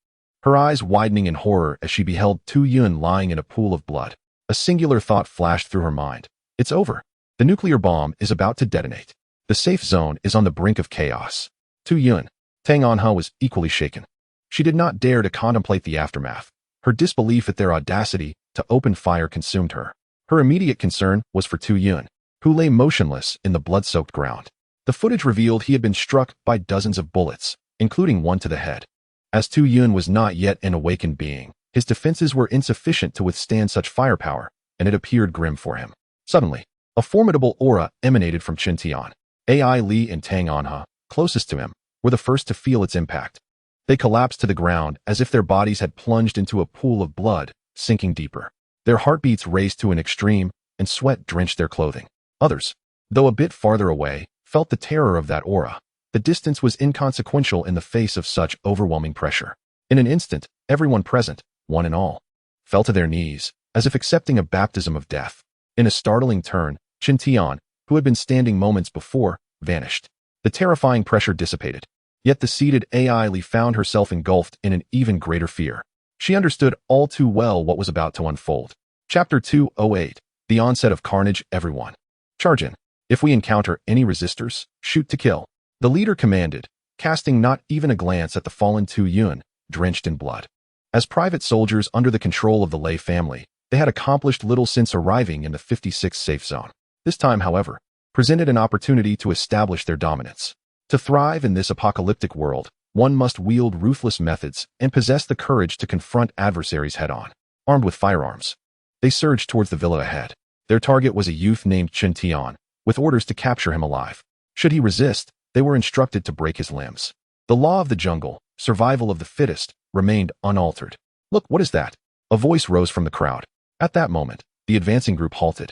her eyes widening in horror as she beheld Tu Yun lying in a pool of blood. A singular thought flashed through her mind. It's over. The nuclear bomb is about to detonate. The safe zone is on the brink of chaos. Tu Yun, Tang Anha was equally shaken. She did not dare to contemplate the aftermath. Her disbelief at their audacity to open fire consumed her. Her immediate concern was for Tu Yun, who lay motionless in the blood-soaked ground. The footage revealed he had been struck by dozens of bullets, including one to the head. As Tu Yun was not yet an awakened being, his defenses were insufficient to withstand such firepower, and it appeared grim for him. Suddenly, a formidable aura emanated from Chun Tian. Ai Li and Tang Anha, closest to him, were the first to feel its impact. They collapsed to the ground as if their bodies had plunged into a pool of blood, sinking deeper. Their heartbeats raced to an extreme, and sweat drenched their clothing. Others, though a bit farther away, felt the terror of that aura. The distance was inconsequential in the face of such overwhelming pressure. In an instant, everyone present, one and all, fell to their knees, as if accepting a baptism of death. In a startling turn, Chun Tian, who had been standing moments before, vanished. The terrifying pressure dissipated. Yet the seated Ai Li found herself engulfed in an even greater fear. She understood all too well what was about to unfold. Chapter 208. The Onset of Carnage. Everyone, charge in. If we encounter any resistors, shoot to kill. The leader commanded, casting not even a glance at the fallen Tu Yun, drenched in blood. As private soldiers under the control of the Lei family, they had accomplished little since arriving in the 56th safe zone. This time, however, presented an opportunity to establish their dominance. To thrive in this apocalyptic world, one must wield ruthless methods and possess the courage to confront adversaries head-on. Armed with firearms, they surged towards the villa ahead. Their target was a youth named Chun Tian, with orders to capture him alive. Should he resist, they were instructed to break his limbs. The law of the jungle, survival of the fittest, remained unaltered. Look, what is that? A voice rose from the crowd. At that moment, the advancing group halted,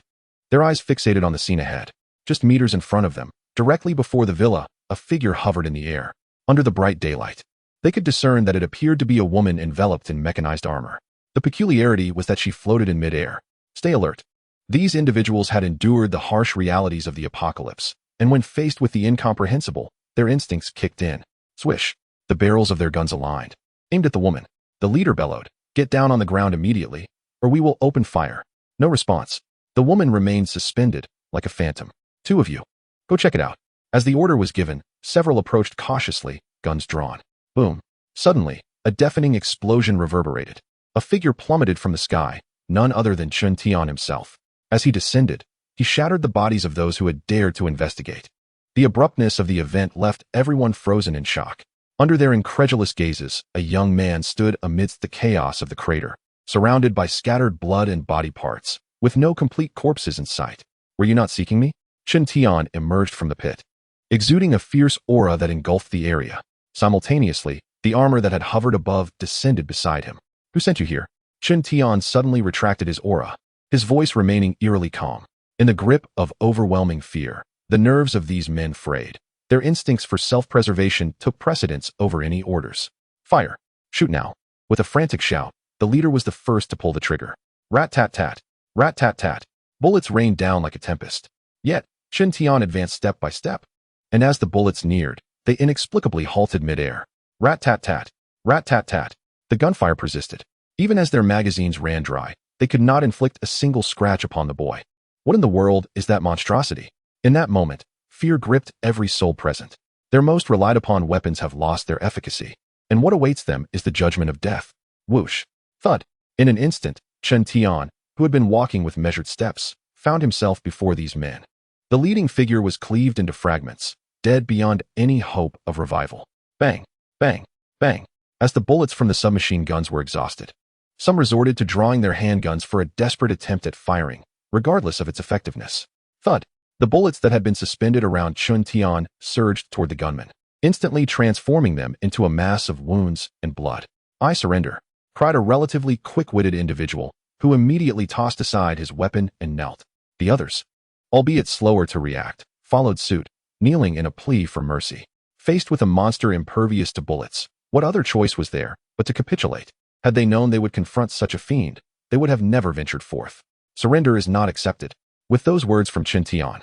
their eyes fixated on the scene ahead. Just meters in front of them, directly before the villa, a figure hovered in the air. Under the bright daylight, they could discern that it appeared to be a woman enveloped in mechanized armor. The peculiarity was that she floated in midair. Stay alert. These individuals had endured the harsh realities of the apocalypse, and when faced with the incomprehensible, their instincts kicked in. Swish. The barrels of their guns aligned, aimed at the woman. The leader bellowed, "Get down on the ground immediately, or we will open fire." No response. The woman remained suspended, like a phantom. "Two of you, go check it out." As the order was given, several approached cautiously, guns drawn. Boom. Suddenly, a deafening explosion reverberated. A figure plummeted from the sky, none other than Chun Tian himself. As he descended, he shattered the bodies of those who had dared to investigate. The abruptness of the event left everyone frozen in shock. Under their incredulous gazes, a young man stood amidst the chaos of the crater, surrounded by scattered blood and body parts, with no complete corpses in sight. "Were you not seeking me?" Chun Tian emerged from the pit, exuding a fierce aura that engulfed the area. Simultaneously, the armor that had hovered above descended beside him. "Who sent you here?" Chun Tian suddenly retracted his aura, his voice remaining eerily calm. In the grip of overwhelming fear, the nerves of these men frayed. Their instincts for self-preservation took precedence over any orders. "Fire! Shoot now!" With a frantic shout, the leader was the first to pull the trigger. Rat-tat-tat! Rat-tat-tat! Bullets rained down like a tempest. Yet, Chun Tian advanced step by step. and as the bullets neared, they inexplicably halted midair. Rat-tat-tat, rat-tat-tat. The gunfire persisted. Even as their magazines ran dry, they could not inflict a single scratch upon the boy. What in the world is that monstrosity? In that moment, fear gripped every soul present. Their most relied upon weapons have lost their efficacy, and what awaits them is the judgment of death. Whoosh! Thud! In an instant, Chen Tian, who had been walking with measured steps, found himself before these men. The leading figure was cleaved into fragments, dead beyond any hope of revival. Bang! Bang! Bang! As the bullets from the submachine guns were exhausted, some resorted to drawing their handguns for a desperate attempt at firing, regardless of its effectiveness. Thud! The bullets that had been suspended around Chen Tian surged toward the gunmen, instantly transforming them into a mass of wounds and blood. "I surrender," cried a relatively quick-witted individual, who immediately tossed aside his weapon and knelt. The others, albeit slower to react, followed suit, kneeling in a plea for mercy. Faced with a monster impervious to bullets, what other choice was there but to capitulate? Had they known they would confront such a fiend, they would have never ventured forth. Surrender is not accepted. With those words from Chen Tian,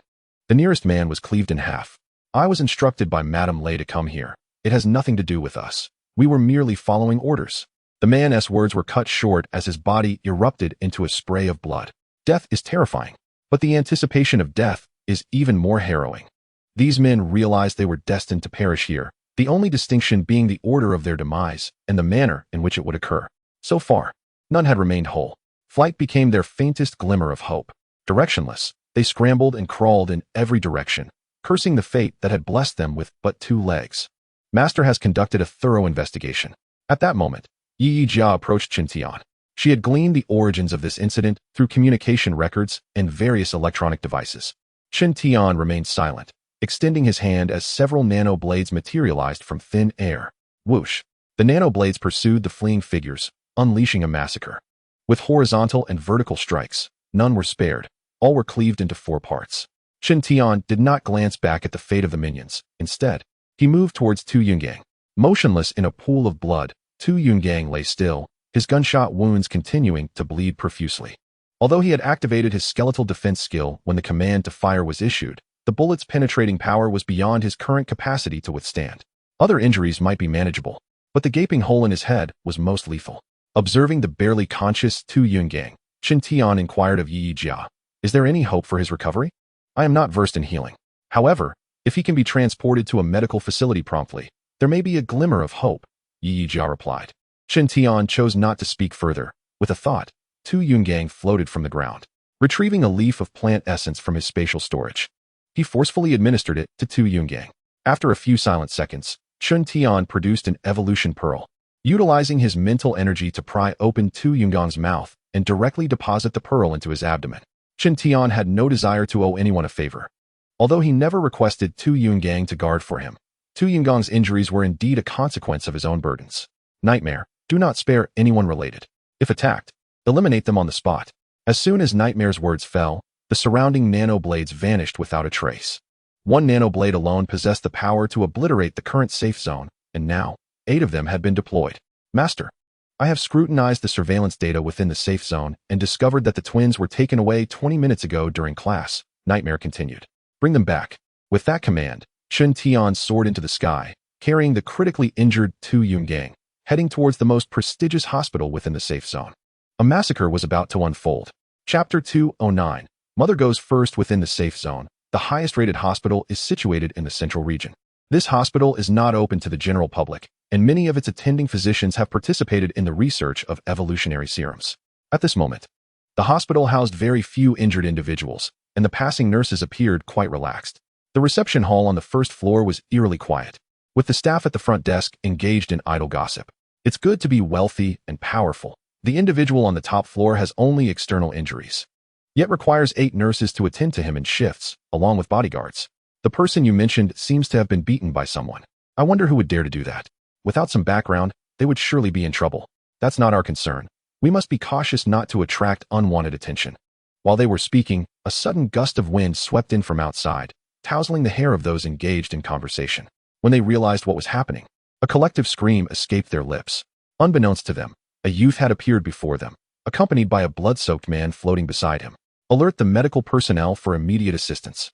the nearest man was cleaved in half. "I was instructed by Madame Lei to come here. It has nothing to do with us. We were merely following orders." The man's words were cut short as his body erupted into a spray of blood. Death is terrifying, but the anticipation of death is even more harrowing. These men realized they were destined to perish here, the only distinction being the order of their demise and the manner in which it would occur. So far, none had remained whole. Flight became their faintest glimmer of hope. Directionless, they scrambled and crawled in every direction, cursing the fate that had blessed them with but 2 legs. Master has conducted a thorough investigation. At that moment, Yi Jia approached Chen Tian. She had gleaned the origins of this incident through communication records and various electronic devices. Chen Tian remained silent, extending his hand as several nano blades materialized from thin air. Whoosh! The nano blades pursued the fleeing figures, unleashing a massacre. With horizontal and vertical strikes, none were spared. All were cleaved into 4 parts. Chen Tian did not glance back at the fate of the minions. Instead, he moved towards Tu Yungang. Motionless in a pool of blood, Tu Yungang lay still, his gunshot wounds continuing to bleed profusely. Although he had activated his skeletal defense skill when the command to fire was issued, the bullet's penetrating power was beyond his current capacity to withstand. Other injuries might be manageable, but the gaping hole in his head was most lethal. Observing the barely conscious Tu Yungang, Chen Tian inquired of Yi Jia, "Is there any hope for his recovery? I am not versed in healing. However, if he can be transported to a medical facility promptly, there may be a glimmer of hope," Yi Jia replied. Chen Tian chose not to speak further. With a thought, Tu Yungang floated from the ground, retrieving a leaf of plant essence from his spatial storage. He forcefully administered it to Tu Yungang. After a few silent seconds, Chen Tian produced an evolution pearl, utilizing his mental energy to pry open Tu Yunggang's mouth and directly deposit the pearl into his abdomen. Chen Tian had no desire to owe anyone a favor. Although he never requested Tu Yungang to guard for him, Tu Yunggang's injuries were indeed a consequence of his own burdens. Nightmare, do not spare anyone related. If attacked, eliminate them on the spot. As soon as Nightmare's words fell, the surrounding nanoblades vanished without a trace. One nanoblade alone possessed the power to obliterate the current safe zone, and now, 8 of them had been deployed. "Master, I have scrutinized the surveillance data within the safe zone and discovered that the twins were taken away 20 minutes ago during class," Nightmare continued. "Bring them back." With that command, Chen Tian soared into the sky, carrying the critically injured Tu Yungang, heading towards the most prestigious hospital within the safe zone. A massacre was about to unfold. Chapter 209. Mother goes first within the safe zone. The highest-rated hospital is situated in the central region. This hospital is not open to the general public, and many of its attending physicians have participated in the research of evolutionary serums. At this moment, the hospital housed very few injured individuals, and the passing nurses appeared quite relaxed. The reception hall on the first floor was eerily quiet, with the staff at the front desk engaged in idle gossip. It's good to be wealthy and powerful. The individual on the top floor has only external injuries, yet requires 8 nurses to attend to him in shifts, along with bodyguards. The person you mentioned seems to have been beaten by someone. I wonder who would dare to do that. Without some background, they would surely be in trouble. That's not our concern. We must be cautious not to attract unwanted attention. While they were speaking, a sudden gust of wind swept in from outside, tousling the hair of those engaged in conversation. When they realized what was happening, a collective scream escaped their lips. Unbeknownst to them, a youth had appeared before them, accompanied by a blood-soaked man floating beside him. "Alert the medical personnel for immediate assistance."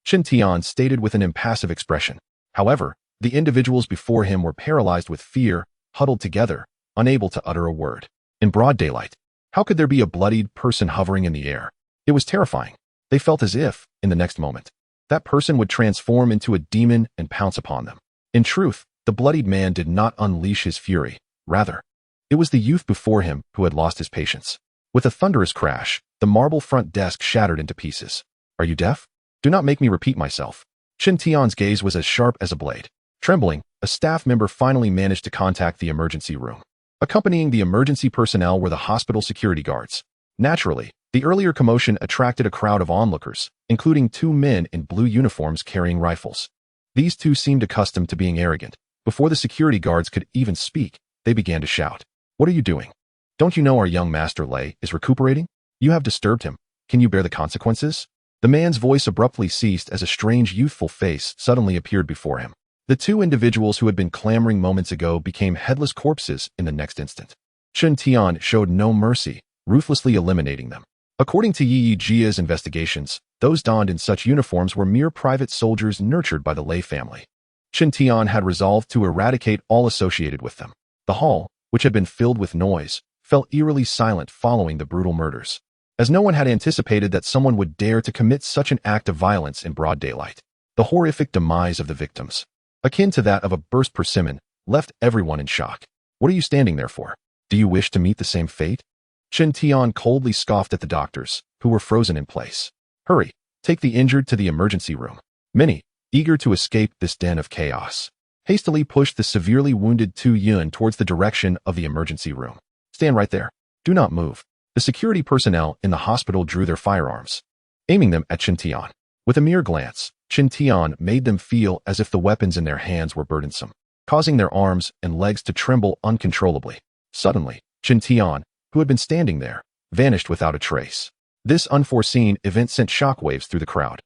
Chen Tian stated with an impassive expression. However, the individuals before him were paralyzed with fear, huddled together, unable to utter a word. In broad daylight, how could there be a bloodied person hovering in the air? It was terrifying. They felt as if, in the next moment, that person would transform into a demon and pounce upon them. In truth, the bloodied man did not unleash his fury. Rather, it was the youth before him who had lost his patience. With a thunderous crash, the marble front desk shattered into pieces. Are you deaf? Do not make me repeat myself. Chen Tian's gaze was as sharp as a blade. Trembling, a staff member finally managed to contact the emergency room. Accompanying the emergency personnel were the hospital security guards. Naturally, the earlier commotion attracted a crowd of onlookers, including 2 men in blue uniforms carrying rifles. These 2 seemed accustomed to being arrogant. Before the security guards could even speak, they began to shout. What are you doing? Don't you know our young master Lei is recuperating? You have disturbed him. Can you bear the consequences? The man's voice abruptly ceased as a strange youthful face suddenly appeared before him. The 2 individuals who had been clamoring moments ago became headless corpses in the next instant. Chen Tian showed no mercy, ruthlessly eliminating them. According to Yi Jia's investigations, those donned in such uniforms were mere private soldiers nurtured by the Lei family. Chen Tian had resolved to eradicate all associated with them. The hall, which had been filled with noise, fell eerily silent following the brutal murders, as no one had anticipated that someone would dare to commit such an act of violence in broad daylight. The horrific demise of the victims, akin to that of a burst persimmon, left everyone in shock. What are you standing there for? Do you wish to meet the same fate? Chen Tian coldly scoffed at the doctors, who were frozen in place. Hurry, take the injured to the emergency room. Many, eager to escape this den of chaos, hastily pushed the severely wounded Tu Yun towards the direction of the emergency room. Stand right there. Do not move. The security personnel in the hospital drew their firearms, aiming them at Chen Tian. With a mere glance, Chen Tian made them feel as if the weapons in their hands were burdensome, causing their arms and legs to tremble uncontrollably. Suddenly, Chen Tian, who had been standing there, vanished without a trace. This unforeseen event sent shockwaves through the crowd,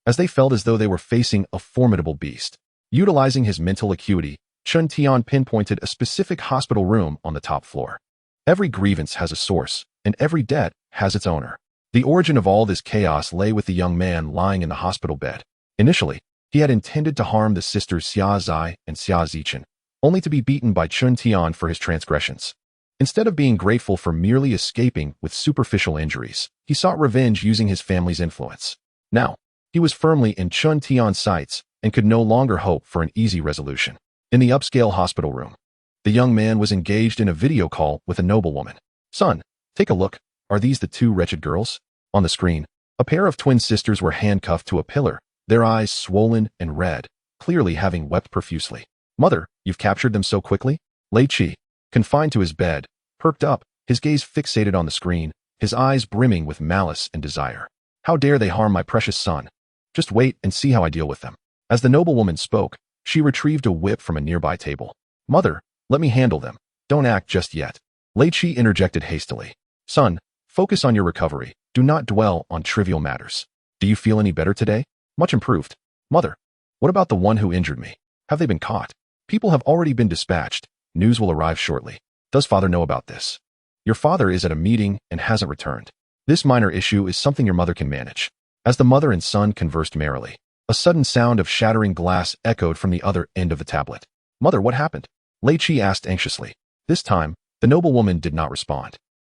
as they felt as though they were facing a formidable beast. Utilizing his mental acuity, Chen Tian pinpointed a specific hospital room on the top floor. Every grievance has a source, and every debt has its owner. The origin of all this chaos lay with the young man lying in the hospital bed. Initially, he had intended to harm the sisters Xia Zai and Xia Zichen, only to be beaten by Chen Tian for his transgressions. Instead of being grateful for merely escaping with superficial injuries, he sought revenge using his family's influence. Now, he was firmly in Chen Tian's sights and could no longer hope for an easy resolution. In the upscale hospital room, the young man was engaged in a video call with a noblewoman. Son, take a look. Are these the 2 wretched girls? On the screen, a pair of twin sisters were handcuffed to a pillar, their eyes swollen and red, clearly having wept profusely. Mother, you've captured them so quickly? Lei Qi, confined to his bed, perked up, his gaze fixated on the screen, his eyes brimming with malice and desire. How dare they harm my precious son? Just wait and see how I deal with them. As the noblewoman spoke, she retrieved a whip from a nearby table. Mother, let me handle them. Don't act just yet. Lei Qi interjected hastily. Son, focus on your recovery. Do not dwell on trivial matters. Do you feel any better today? Much improved. Mother, what about the one who injured me? Have they been caught? People have already been dispatched. News will arrive shortly. Does father know about this? Your father is at a meeting and hasn't returned. This minor issue is something your mother can manage. As the mother and son conversed merrily, a sudden sound of shattering glass echoed from the other end of the tablet. Mother, what happened? Lei Qi asked anxiously. This time, the noblewoman did not respond.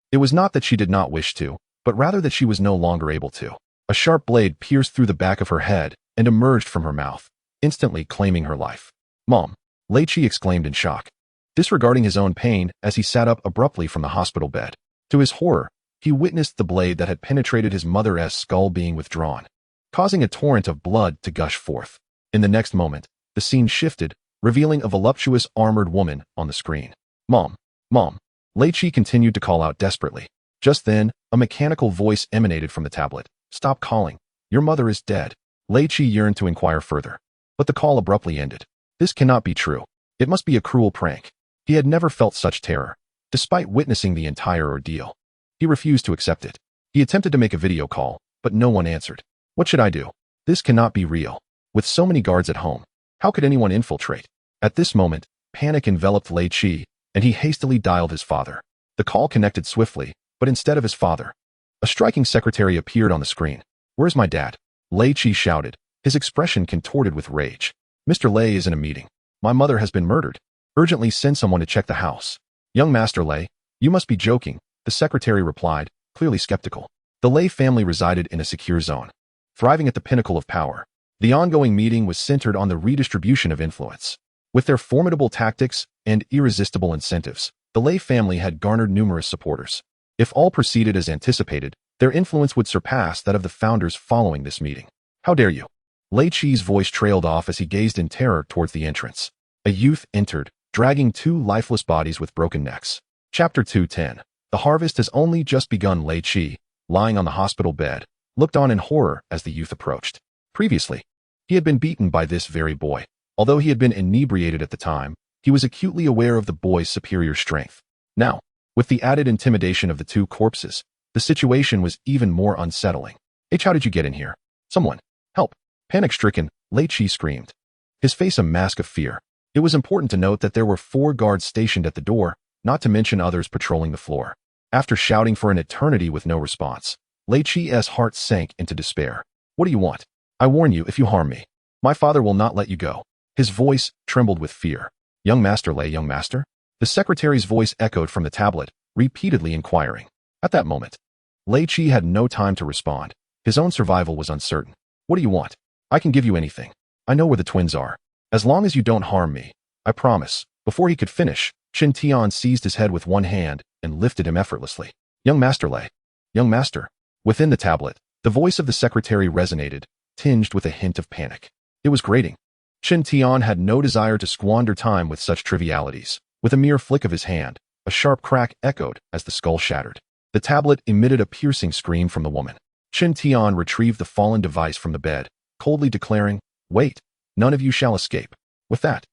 It was not that she did not wish to, but rather that she was no longer able to. A sharp blade pierced through the back of her head and emerged from her mouth, instantly claiming her life. Mom, Lei Qi exclaimed in shock, disregarding his own pain as he sat up abruptly from the hospital bed. To his horror, he witnessed the blade that had penetrated his mother's skull being withdrawn, causing a torrent of blood to gush forth. In the next moment, the scene shifted, revealing a voluptuous armored woman on the screen. Mom, Mom, Lei Qi continued to call out desperately. Just then, a mechanical voice emanated from the tablet. Stop calling. Your mother is dead. Lei Qi yearned to inquire further, but the call abruptly ended. This cannot be true. It must be a cruel prank. He had never felt such terror, despite witnessing the entire ordeal. He refused to accept it. He attempted to make a video call, but no one answered. What should I do? This cannot be real. With so many guards at home, how could anyone infiltrate? At this moment, panic enveloped Lei Qi, and he hastily dialed his father. The call connected swiftly, but instead of his father, a striking secretary appeared on the screen. Where's my dad? Lei Qi shouted, his expression contorted with rage. Mr. Lei is in a meeting. My mother has been murdered. Urgently send someone to check the house. Young Master Lei, you must be joking, the secretary replied, clearly skeptical. The Lei family resided in a secure zone, thriving at the pinnacle of power. The ongoing meeting was centered on the redistribution of influence. With their formidable tactics and irresistible incentives, the Lei family had garnered numerous supporters. If all proceeded as anticipated, their influence would surpass that of the founders following this meeting. How dare you? Lei Qi's voice trailed off as he gazed in terror towards the entrance. A youth entered, dragging two lifeless bodies with broken necks. Chapter 210. The harvest has only just begun. Lei Qi, lying on the hospital bed, looked on in horror as the youth approached. Previously, he had been beaten by this very boy. Although he had been inebriated at the time, he was acutely aware of the boy's superior strength. Now, with the added intimidation of the two corpses, the situation was even more unsettling. How did you get in here? Someone, help! Panic-stricken, Lei Qi screamed, his face a mask of fear. It was important to note that there were 4 guards stationed at the door, not to mention others patrolling the floor. After shouting for an eternity with no response, Lei Qi's heart sank into despair. What do you want? I warn you, if you harm me, my father will not let you go. His voice trembled with fear. Young Master Lei, young master? The secretary's voice echoed from the tablet, repeatedly inquiring. At that moment, Lei Qi had no time to respond. His own survival was uncertain. What do you want? I can give you anything. I know where the twins are. As long as you don't harm me, I promise. Before he could finish, Qin Tian seized his head with one hand and lifted him effortlessly. Young Master Lei. Young Master. Within the tablet, the voice of the secretary resonated, tinged with a hint of panic. It was grating. Qin Tian had no desire to squander time with such trivialities. With a mere flick of his hand, a sharp crack echoed as the skull shattered. The tablet emitted a piercing scream from the woman. Qin Tian retrieved the fallen device from the bed, coldly declaring, "Wait, none of you shall escape." With that,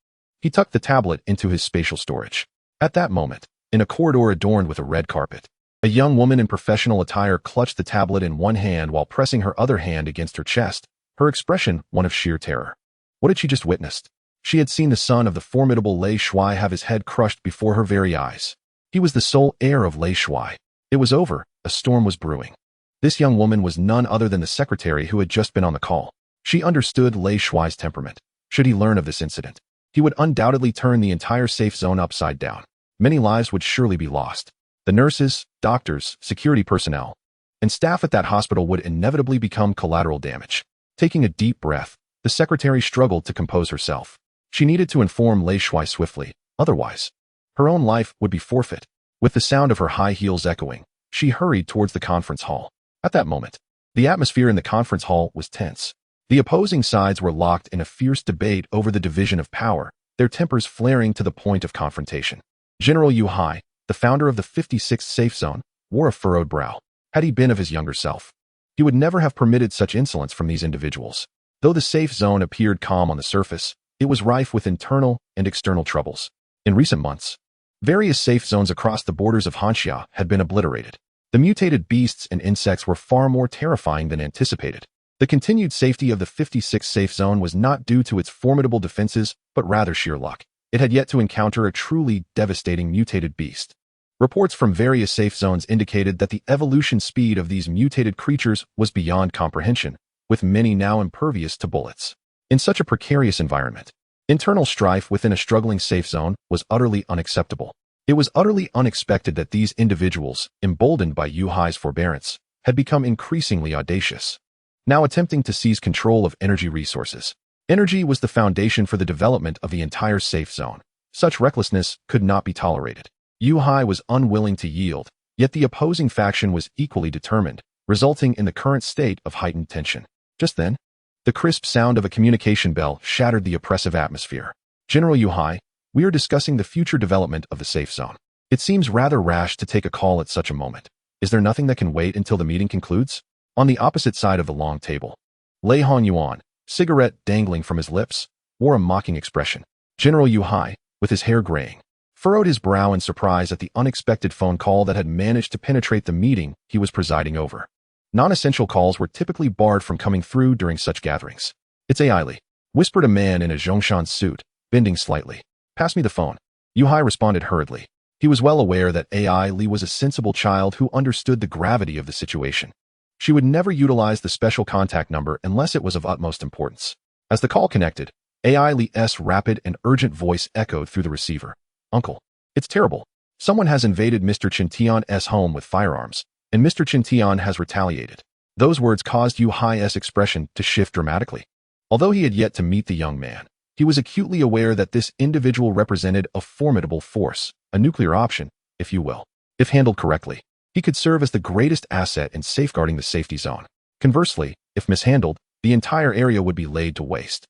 he tucked the tablet into his spatial storage. At that moment, in a corridor adorned with a red carpet, a young woman in professional attire clutched the tablet in one hand while pressing her other hand against her chest, her expression one of sheer terror. What had she just witnessed? She had seen the son of the formidable Lei Shuai have his head crushed before her very eyes. He was the sole heir of Lei Shuai. It was over, a storm was brewing. This young woman was none other than the secretary who had just been on the call. She understood Lei Shuai's temperament. Should he learn of this incident, he would undoubtedly turn the entire safe zone upside down. Many lives would surely be lost. The nurses, doctors, security personnel, and staff at that hospital would inevitably become collateral damage. Taking a deep breath, the secretary struggled to compose herself. She needed to inform Lei Shuai swiftly, otherwise, her own life would be forfeit. With the sound of her high heels echoing, she hurried towards the conference hall. At that moment, the atmosphere in the conference hall was tense. The opposing sides were locked in a fierce debate over the division of power, their tempers flaring to the point of confrontation. General Yu Hai, the founder of the 56th Safe Zone, wore a furrowed brow. Had he been of his younger self, he would never have permitted such insolence from these individuals. Though the safe zone appeared calm on the surface, it was rife with internal and external troubles. In recent months, various safe zones across the borders of Hanxia had been obliterated. The mutated beasts and insects were far more terrifying than anticipated. The continued safety of the 56th Safe Zone was not due to its formidable defenses, but rather sheer luck. It had yet to encounter a truly devastating mutated beast. Reports from various safe zones indicated that the evolution speed of these mutated creatures was beyond comprehension, with many now impervious to bullets. In such a precarious environment, internal strife within a struggling safe zone was utterly unacceptable. It was utterly unexpected that these individuals, emboldened by Yu Hai's forbearance, had become increasingly audacious, now attempting to seize control of energy resources. Energy was the foundation for the development of the entire safe zone. Such recklessness could not be tolerated. Yu Hai was unwilling to yield, yet the opposing faction was equally determined, resulting in the current state of heightened tension. Just then, the crisp sound of a communication bell shattered the oppressive atmosphere. General Yu Hai, we are discussing the future development of the safe zone. It seems rather rash to take a call at such a moment. Is there nothing that can wait until the meeting concludes? On the opposite side of the long table, Lei Hong Yuan, cigarette dangling from his lips, wore a mocking expression. General Yu Hai, with his hair graying, furrowed his brow in surprise at the unexpected phone call that had managed to penetrate the meeting he was presiding over. Non-essential calls were typically barred from coming through during such gatherings. "It's AI Li," whispered a man in a Zhongshan suit, bending slightly. "Pass me the phone." Yu Hai responded hurriedly. He was well aware that AI Li was a sensible child who understood the gravity of the situation. She would never utilize the special contact number unless it was of utmost importance. As the call connected, AI Lee's rapid and urgent voice echoed through the receiver. Uncle, it's terrible. Someone has invaded Mr. Chintian's home with firearms, and Mr. Chintian has retaliated. Those words caused Yu Hai's expression to shift dramatically. Although he had yet to meet the young man, he was acutely aware that this individual represented a formidable force, a nuclear option, if you will. If handled correctly, he could serve as the greatest asset in safeguarding the safety zone. Conversely, if mishandled, the entire area would be laid to waste.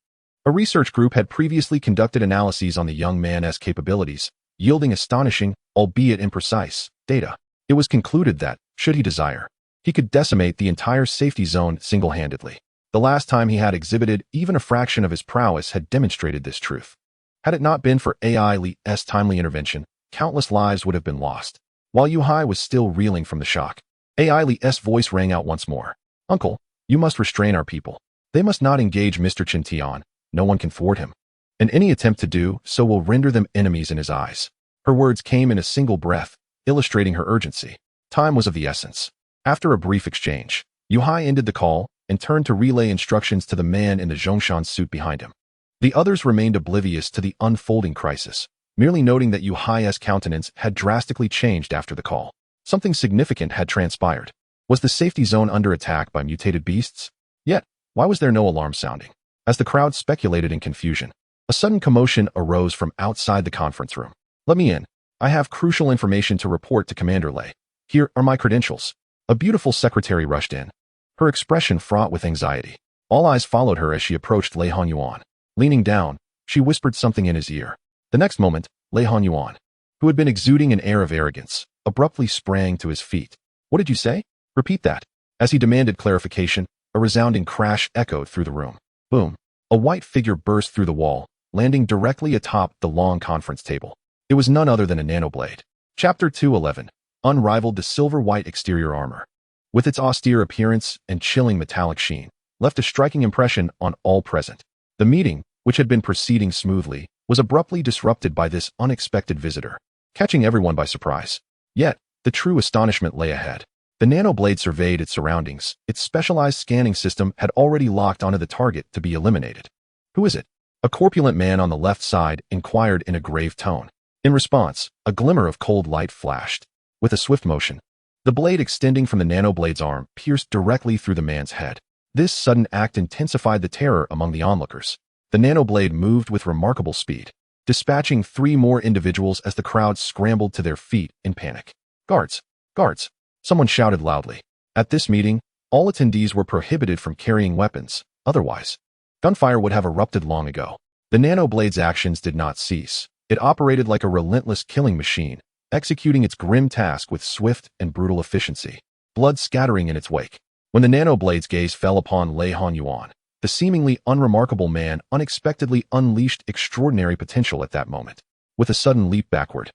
A research group had previously conducted analyses on the young man's capabilities, yielding astonishing, albeit imprecise, data. It was concluded that, should he desire, he could decimate the entire safety zone single-handedly. The last time he had exhibited even a fraction of his prowess had demonstrated this truth. Had it not been for AI Lee's timely intervention, countless lives would have been lost. While Yu Hai was still reeling from the shock, AI Lee's voice rang out once more. Uncle, you must restrain our people. They must not engage Mr. Chintian. No one can thwart him. And any attempt to do so will render them enemies in his eyes. Her words came in a single breath, illustrating her urgency. Time was of the essence. After a brief exchange, Yu Hai ended the call and turned to relay instructions to the man in the Zhongshan suit behind him. The others remained oblivious to the unfolding crisis, merely noting that Yu Hai's countenance had drastically changed after the call. Something significant had transpired. Was the safety zone under attack by mutated beasts? Yet, why was there no alarm sounding? As the crowd speculated in confusion, a sudden commotion arose from outside the conference room. Let me in. I have crucial information to report to Commander Lei. Here are my credentials. A beautiful secretary rushed in, her expression fraught with anxiety. All eyes followed her as she approached Lei Honyuan. Leaning down, she whispered something in his ear. The next moment, Lei Honyuan, who had been exuding an air of arrogance, abruptly sprang to his feet. What did you say? Repeat that. As he demanded clarification, a resounding crash echoed through the room. Boom. A white figure burst through the wall, landing directly atop the long conference table. It was none other than a nanoblade. Chapter 211. Unrivaled. The silver-white exterior armor, with its austere appearance and chilling metallic sheen, left a striking impression on all present. The meeting, which had been proceeding smoothly, was abruptly disrupted by this unexpected visitor, catching everyone by surprise. Yet, the true astonishment lay ahead. The nanoblade surveyed its surroundings. Its specialized scanning system had already locked onto the target to be eliminated. Who is it? A corpulent man on the left side inquired in a grave tone. In response, a glimmer of cold light flashed. With a swift motion, the blade extending from the nanoblade's arm pierced directly through the man's head. This sudden act intensified the terror among the onlookers. The nanoblade moved with remarkable speed, dispatching 3 more individuals as the crowd scrambled to their feet in panic. Guards! Guards! Someone shouted loudly. At this meeting, all attendees were prohibited from carrying weapons. Otherwise, gunfire would have erupted long ago. The nanoblade's actions did not cease. It operated like a relentless killing machine, executing its grim task with swift and brutal efficiency, blood scattering in its wake. When the nanoblade's gaze fell upon Lei Honyuan, the seemingly unremarkable man unexpectedly unleashed extraordinary potential at that moment. With a sudden leap backward,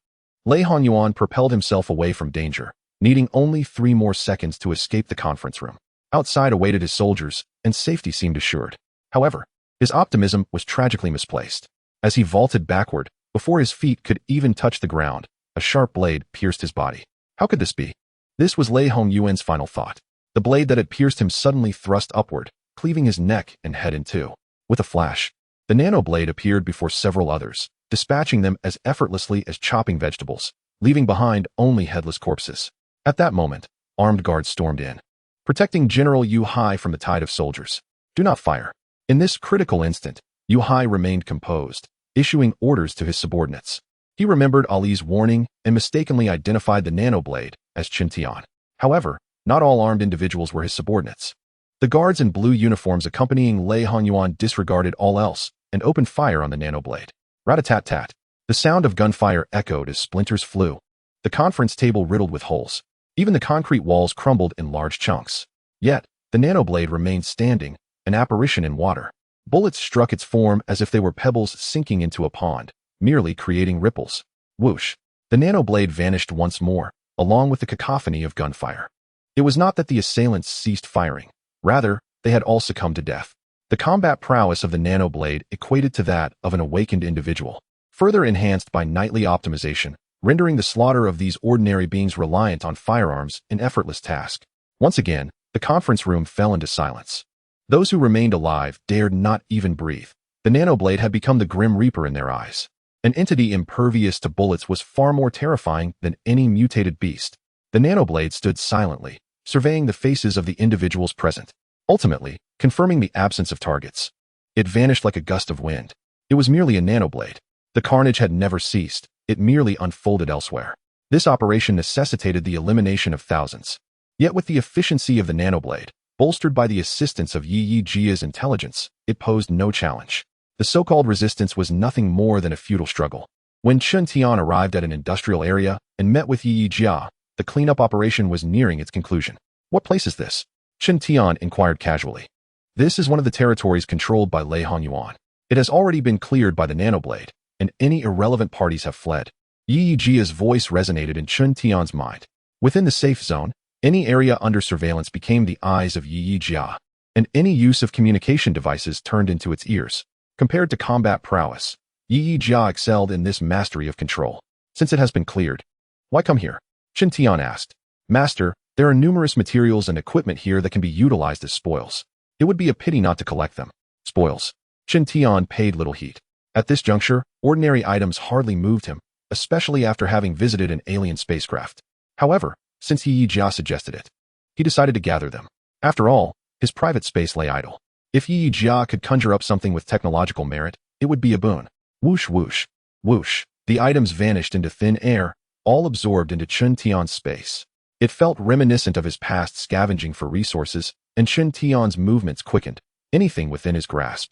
Lei Honyuan propelled himself away from danger, needing only 3 more seconds to escape the conference room. Outside awaited his soldiers, and safety seemed assured. However, his optimism was tragically misplaced. As he vaulted backward, before his feet could even touch the ground, a sharp blade pierced his body. How could this be? This was Lei Hongyuan's final thought. The blade that had pierced him suddenly thrust upward, cleaving his neck and head in two. With a flash, the nanoblade appeared before several others, dispatching them as effortlessly as chopping vegetables, leaving behind only headless corpses. At that moment, armed guards stormed in, protecting General Yu Hai from the tide of soldiers. Do not fire. In this critical instant, Yu Hai remained composed, issuing orders to his subordinates. He remembered Ali's warning and mistakenly identified the nanoblade as Chintian. However, not all armed individuals were his subordinates. The guards in blue uniforms accompanying Lei Honyuan disregarded all else and opened fire on the nanoblade. Rat-a-tat-tat. The sound of gunfire echoed as splinters flew. The conference table riddled with holes. Even the concrete walls crumbled in large chunks. Yet, the nanoblade remained standing, an apparition in water. Bullets struck its form as if they were pebbles sinking into a pond, merely creating ripples. Whoosh! The nanoblade vanished once more, along with the cacophony of gunfire. It was not that the assailants ceased firing. Rather, they had all succumbed to death. The combat prowess of the nanoblade equated to that of an awakened individual, further enhanced by nightly optimization, rendering the slaughter of these ordinary beings reliant on firearms an effortless task. Once again, The conference room fell into silence. Those who remained alive dared not even breathe. The nanoblade had become the Grim Reaper in their eyes. An entity impervious to bullets was far more terrifying than any mutated beast. The nanoblade stood silently, surveying the faces of the individuals present, ultimately confirming the absence of targets. It vanished like a gust of wind. It was merely a nanoblade. The carnage had never ceased. It merely unfolded elsewhere. This operation necessitated the elimination of thousands. Yet with the efficiency of the nanoblade, bolstered by the assistance of Yi Jia's intelligence, it posed no challenge. The so-called resistance was nothing more than a futile struggle. When Chen Tian arrived at an industrial area and met with Yi Jia, the cleanup operation was nearing its conclusion. "What place is this?" Chen Tian inquired casually. "This is one of the territories controlled by Lei Hongyuan. It has already been cleared by the nanoblade, and any irrelevant parties have fled." Yi Jia's voice resonated in Chen Tian's mind. Within the safe zone, any area under surveillance became the eyes of Yi Jia, and any use of communication devices turned into its ears. Compared to combat prowess, Yi Jia excelled in this mastery of control. "Since it has been cleared, why come here?" Chen Tian asked. "Master, there are numerous materials and equipment here that can be utilized as spoils. It would be a pity not to collect them." Spoils. Chen Tian paid little heed. At this juncture, ordinary items hardly moved him, especially after having visited an alien spacecraft. However, since Yi Jia suggested it, he decided to gather them. After all, his private space lay idle. If Yi Jia could conjure up something with technological merit, it would be a boon. Whoosh whoosh, whoosh. The items vanished into thin air, all absorbed into Chen Tian's space. It felt reminiscent of his past scavenging for resources, and Chen Tian's movements quickened. Anything within his grasp,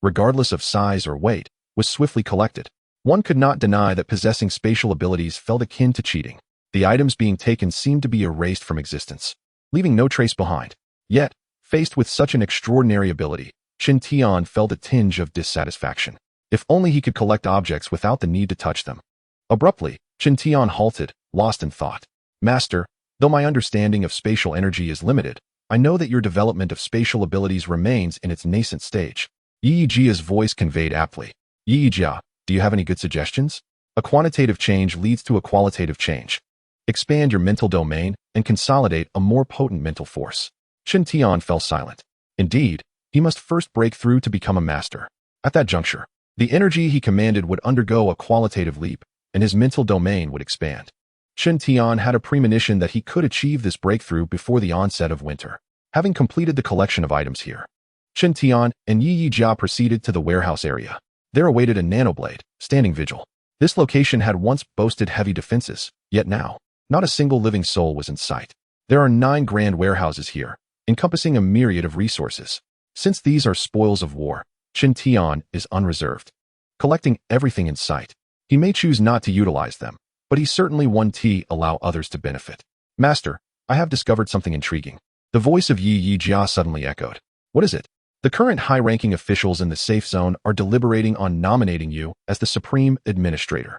regardless of size or weight, was swiftly collected. One could not deny that possessing spatial abilities felt akin to cheating. The items being taken seemed to be erased from existence, leaving no trace behind. Yet, faced with such an extraordinary ability, Chen Tian felt a tinge of dissatisfaction. If only he could collect objects without the need to touch them. Abruptly, Chen Tian halted, lost in thought. "Master, though my understanding of spatial energy is limited, I know that your development of spatial abilities remains in its nascent stage." Yi Jia's voice conveyed aptly. "Yi Jia, do you have any good suggestions?" A quantitative change leads to a qualitative change. Expand your mental domain and consolidate a more potent mental force. Chen Tian fell silent. Indeed, he must first break through to become a master. At that juncture, the energy he commanded would undergo a qualitative leap, and his mental domain would expand. Chen Tian had a premonition that he could achieve this breakthrough before the onset of winter. Having completed the collection of items here, Chen Tian and Yi Jia proceeded to the warehouse area. There awaited a nanoblade, standing vigil. This location had once boasted heavy defenses, yet now, not a single living soul was in sight. There are 9 grand warehouses here, encompassing a myriad of resources. Since these are spoils of war, Chen Tian is unreserved, collecting everything in sight. He may choose not to utilize them, but he certainly won't allow others to benefit. "Master, I have discovered something intriguing." The voice of Yi Jia suddenly echoed. "What is it?" "The current high-ranking officials in the safe zone are deliberating on nominating you as the Supreme Administrator."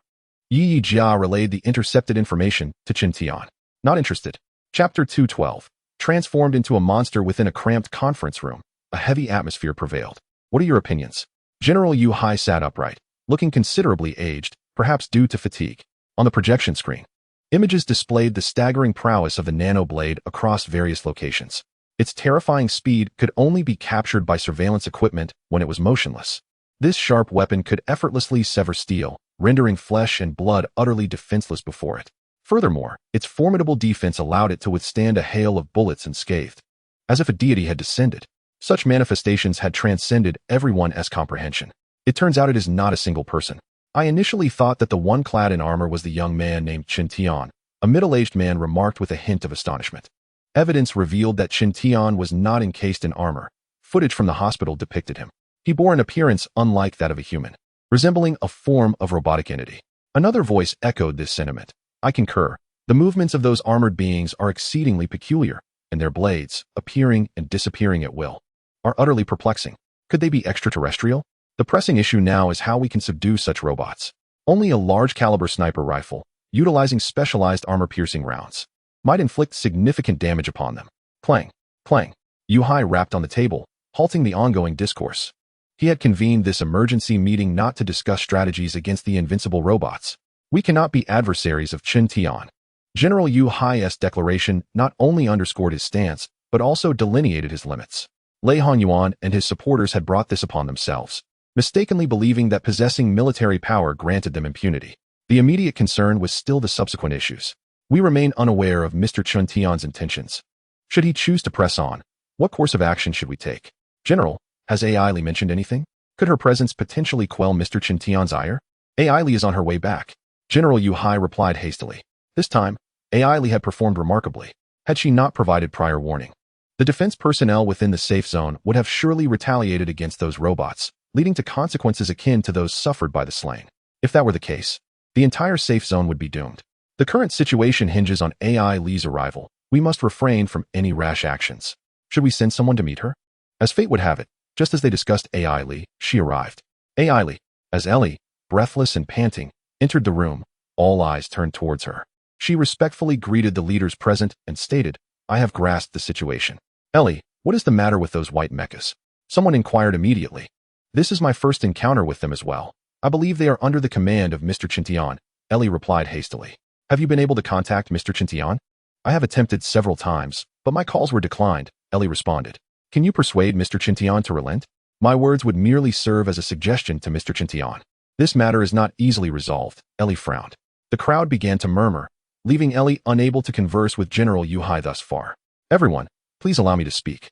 Yi Jia relayed the intercepted information to Chen Tian. Not interested. Chapter 212. Transformed into a monster within a cramped conference room, a heavy atmosphere prevailed. "What are your opinions?" General Yu Hai sat upright, looking considerably aged, perhaps due to fatigue. On the projection screen, images displayed the staggering prowess of the nanoblade across various locations. Its terrifying speed could only be captured by surveillance equipment when it was motionless. This sharp weapon could effortlessly sever steel, rendering flesh and blood utterly defenseless before it. Furthermore, its formidable defense allowed it to withstand a hail of bullets unscathed, as if a deity had descended. Such manifestations had transcended everyone's comprehension. It turns out it is not a single person. I initially thought that the one clad in armor was the young man named Chen Tian, a middle-aged man remarked with a hint of astonishment. Evidence revealed that Chen Tian was not encased in armor. Footage from the hospital depicted him. He bore an appearance unlike that of a human, resembling a form of robotic entity. Another voice echoed this sentiment. "I concur. The movements of those armored beings are exceedingly peculiar, and their blades, appearing and disappearing at will, are utterly perplexing. Could they be extraterrestrial? The pressing issue now is how we can subdue such robots. Only a large-caliber sniper rifle, utilizing specialized armor-piercing rounds, might inflict significant damage upon them." Clang, clang. Yu Hai rapped on the table, halting the ongoing discourse. He had convened this emergency meeting not to discuss strategies against the invincible robots. "We cannot be adversaries of Chen Tian." General Yu Hai's declaration not only underscored his stance, but also delineated his limits. Lei Honyuan and his supporters had brought this upon themselves, mistakenly believing that possessing military power granted them impunity. The immediate concern was still the subsequent issues. We remain unaware of Mr. Chen Tian's intentions. Should he choose to press on, what course of action should we take? General, has Ai Li mentioned anything? Could her presence potentially quell Mr. Chen Tian's ire? Ai Li is on her way back. General Yu Hai replied hastily. This time, Ai Li had performed remarkably, had she not provided prior warning. The defense personnel within the safe zone would have surely retaliated against those robots, leading to consequences akin to those suffered by the slain. If that were the case, the entire safe zone would be doomed. The current situation hinges on Ai Li's arrival. We must refrain from any rash actions. Should we send someone to meet her? As fate would have it, just as they discussed Ai Li, she arrived. Ai Li, as Ellie, breathless and panting, entered the room, all eyes turned towards her. She respectfully greeted the leaders present and stated, I have grasped the situation. Ellie, what is the matter with those white mechas? Someone inquired immediately. This is my first encounter with them as well. I believe they are under the command of Mr. Chen Tian, Ellie replied hastily. Have you been able to contact Mr. Chen Tian? I have attempted several times, but my calls were declined, Ellie responded. Can you persuade Mr. Chen Tian to relent? My words would merely serve as a suggestion to Mr. Chen Tian. This matter is not easily resolved, Ellie frowned. The crowd began to murmur, leaving Ellie unable to converse with General Yu Hai thus far. Everyone, please allow me to speak.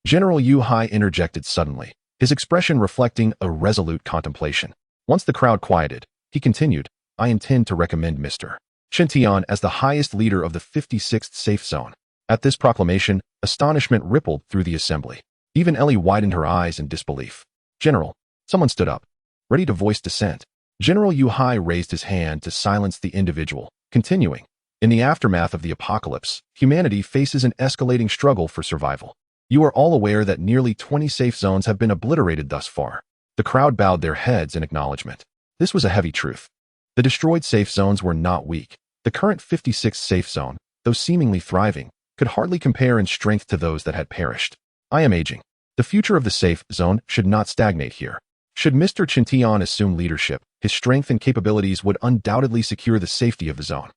General Yu Hai interjected suddenly, his expression reflecting a resolute contemplation. Once the crowd quieted, he continued, I intend to recommend Mr. Chen Tian as the highest leader of the 56th safe zone. At this proclamation, astonishment rippled through the assembly. Even Ellie widened her eyes in disbelief. General, someone stood up, ready to voice dissent. General Yu Hai raised his hand to silence the individual, continuing, in the aftermath of the apocalypse, humanity faces an escalating struggle for survival. You are all aware that nearly 20 safe zones have been obliterated thus far. The crowd bowed their heads in acknowledgement. This was a heavy truth. The destroyed safe zones were not weak. The current 56th safe zone, though seemingly thriving, could hardly compare in strength to those that had perished. I am aging. The future of the safe zone should not stagnate here. Should Mr. Chen Tian assume leadership, his strength and capabilities would undoubtedly secure the safety of the zone.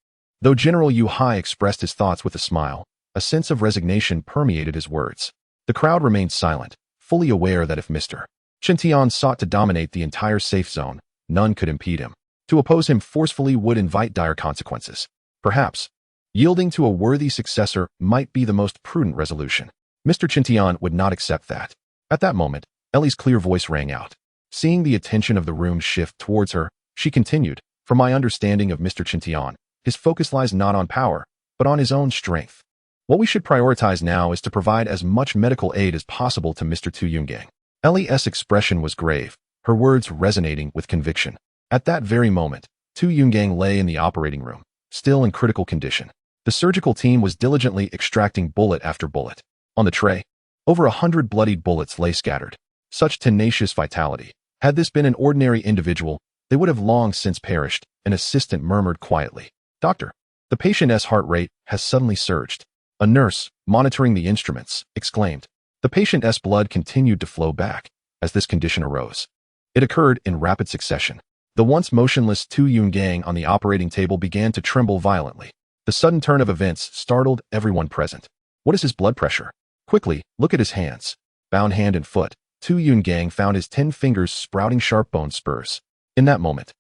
Though General Yu Hai expressed his thoughts with a smile, a sense of resignation permeated his words. The crowd remained silent, fully aware that if Mr. Chen Tian sought to dominate the entire safe zone, none could impede him. To oppose him forcefully would invite dire consequences. Perhaps, yielding to a worthy successor might be the most prudent resolution. Mr. Chen Tian would not accept that. At that moment, Ellie's clear voice rang out. Seeing the attention of the room shift towards her, she continued, from my understanding of Mr. Chen Tian, his focus lies not on power, but on his own strength. What we should prioritize now is to provide as much medical aid as possible to Mr. Tu Yungang. Ellie's expression was grave, her words resonating with conviction. At that very moment, Tu Yungang lay in the operating room, still in critical condition. The surgical team was diligently extracting bullet after bullet. On the tray, over 100 bloodied bullets lay scattered. Such tenacious vitality. Had this been an ordinary individual, they would have long since perished, an assistant murmured quietly. Doctor, the patient's heart rate has suddenly surged. A nurse, monitoring the instruments, exclaimed. The patient's blood continued to flow back as this condition arose. It occurred in rapid succession. The once motionless Tu Yungang on the operating table began to tremble violently. The sudden turn of events startled everyone present. What is his blood pressure? Quickly, look at his hands. Bound hand and foot, Tu Yungang found his 10 fingers sprouting sharp bone spurs. In that moment,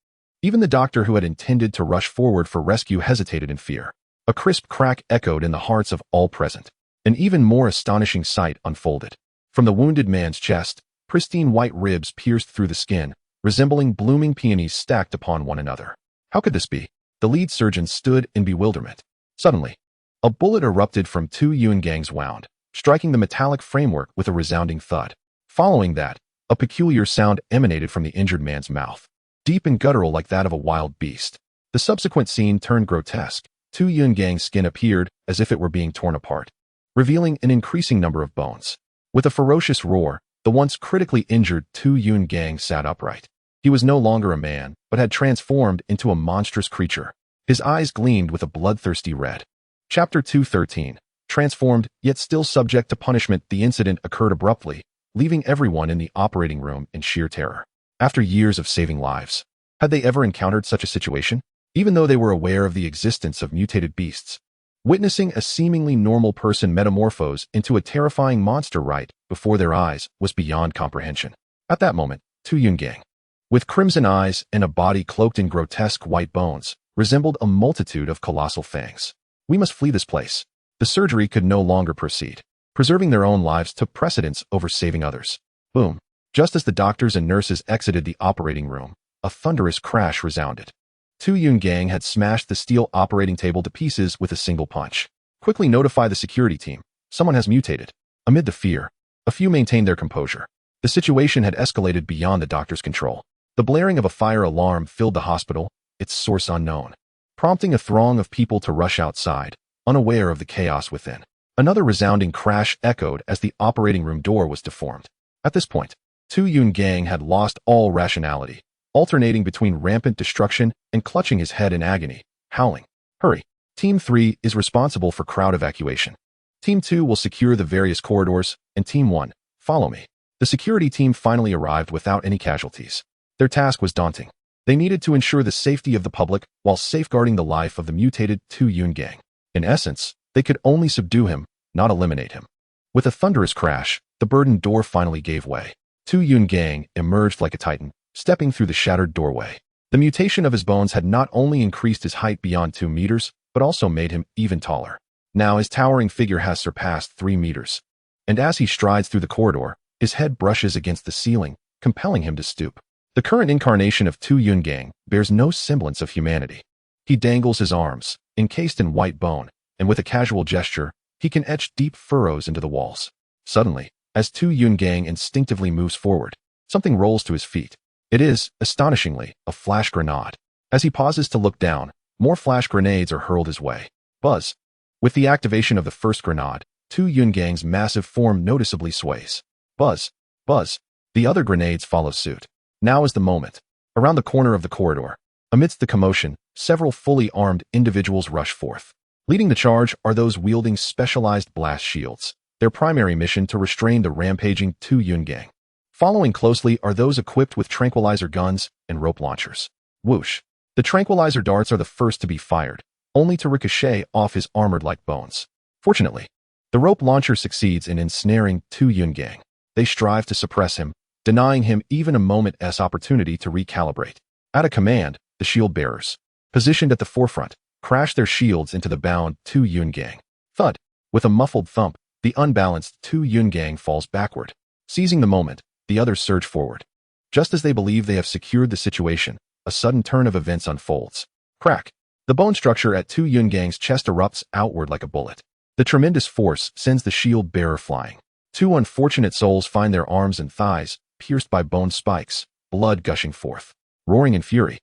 even the doctor who had intended to rush forward for rescue hesitated in fear. A crisp crack echoed in the hearts of all present. An even more astonishing sight unfolded. From the wounded man's chest, pristine white ribs pierced through the skin, resembling blooming peonies stacked upon one another. How could this be? The lead surgeon stood in bewilderment. Suddenly, a bullet erupted from Tu Yungang's wound, striking the metallic framework with a resounding thud. Following that, a peculiar sound emanated from the injured man's mouth, deep and guttural like that of a wild beast. The subsequent scene turned grotesque. Tu Yungang's skin appeared as if it were being torn apart, revealing an increasing number of bones. With a ferocious roar, the once critically injured Tu Yungang sat upright. He was no longer a man, but had transformed into a monstrous creature. His eyes gleamed with a bloodthirsty red. Chapter 213. Transformed, yet still subject to punishment. The incident occurred abruptly, leaving everyone in the operating room in sheer terror. After years of saving lives, had they ever encountered such a situation? Even though they were aware of the existence of mutated beasts, Witnessing a seemingly normal person metamorphose into a terrifying monster right before their eyes was beyond comprehension. At that moment, Tu Yungang, with crimson eyes and a body cloaked in grotesque white bones, resembled a multitude of colossal fangs. We must flee this place. The surgery could no longer proceed. Preserving their own lives took precedence over saving others. Boom. Just as the doctors and nurses exited the operating room, a thunderous crash resounded. Tu Yungang had smashed the steel operating table to pieces with a single punch. Quickly notify the security team. Someone has mutated. Amid the fear, a few maintained their composure. The situation had escalated beyond the doctor's control. The blaring of a fire alarm filled the hospital, its source unknown, prompting a throng of people to rush outside, unaware of the chaos within. Another resounding crash echoed as the operating room door was deformed. At this point, Tu Yungang had lost all rationality, alternating between rampant destruction and clutching his head in agony, howling. Hurry! Team 3 is responsible for crowd evacuation. Team 2 will secure the various corridors, and Team 1, follow me. The security team finally arrived without any casualties. Their task was daunting. They needed to ensure the safety of the public while safeguarding the life of the mutated Tu Yungang. In essence, they could only subdue him, not eliminate him. With a thunderous crash, the burdened door finally gave way. Tu Yungang emerged like a titan, stepping through the shattered doorway. The mutation of his bones had not only increased his height beyond 2 meters, but also made him even taller. Now his towering figure has surpassed 3 meters. And as he strides through the corridor, his head brushes against the ceiling, compelling him to stoop. The current incarnation of Tu Yungang bears no semblance of humanity. He dangles his arms, encased in white bone, and with a casual gesture, he can etch deep furrows into the walls. Suddenly, as Tu Yungang instinctively moves forward, something rolls to his feet. It is, astonishingly, a flash grenade. As he pauses to look down, more flash grenades are hurled his way. Buzz. With the activation of the first grenade, Tu Yungang's massive form noticeably sways. Buzz. Buzz. The other grenades follow suit. Now is the moment. Around the corner of the corridor, amidst the commotion, several fully armed individuals rush forth. Leading the charge are those wielding specialized blast shields, their primary mission to restrain the rampaging Tu Yungang. Following closely are those equipped with tranquilizer guns and rope launchers. Whoosh. The tranquilizer darts are the first to be fired, only to ricochet off his armored-like bones. Fortunately, the rope launcher succeeds in ensnaring Tu Yungang. They strive to suppress him, denying him even a moment's opportunity to recalibrate. At a command, the shield bearers, positioned at the forefront, crash their shields into the bound Tu Yungang. Thud. With a muffled thump, the unbalanced Tu Yungang falls backward. Seizing the moment, the others surge forward. Just as they believe they have secured the situation, a sudden turn of events unfolds. Crack. The bone structure at Tu Yungang's chest erupts outward like a bullet. The tremendous force sends the shield bearer flying. Two unfortunate souls find their arms and thighs pierced by bone spikes, blood gushing forth. Roaring in fury,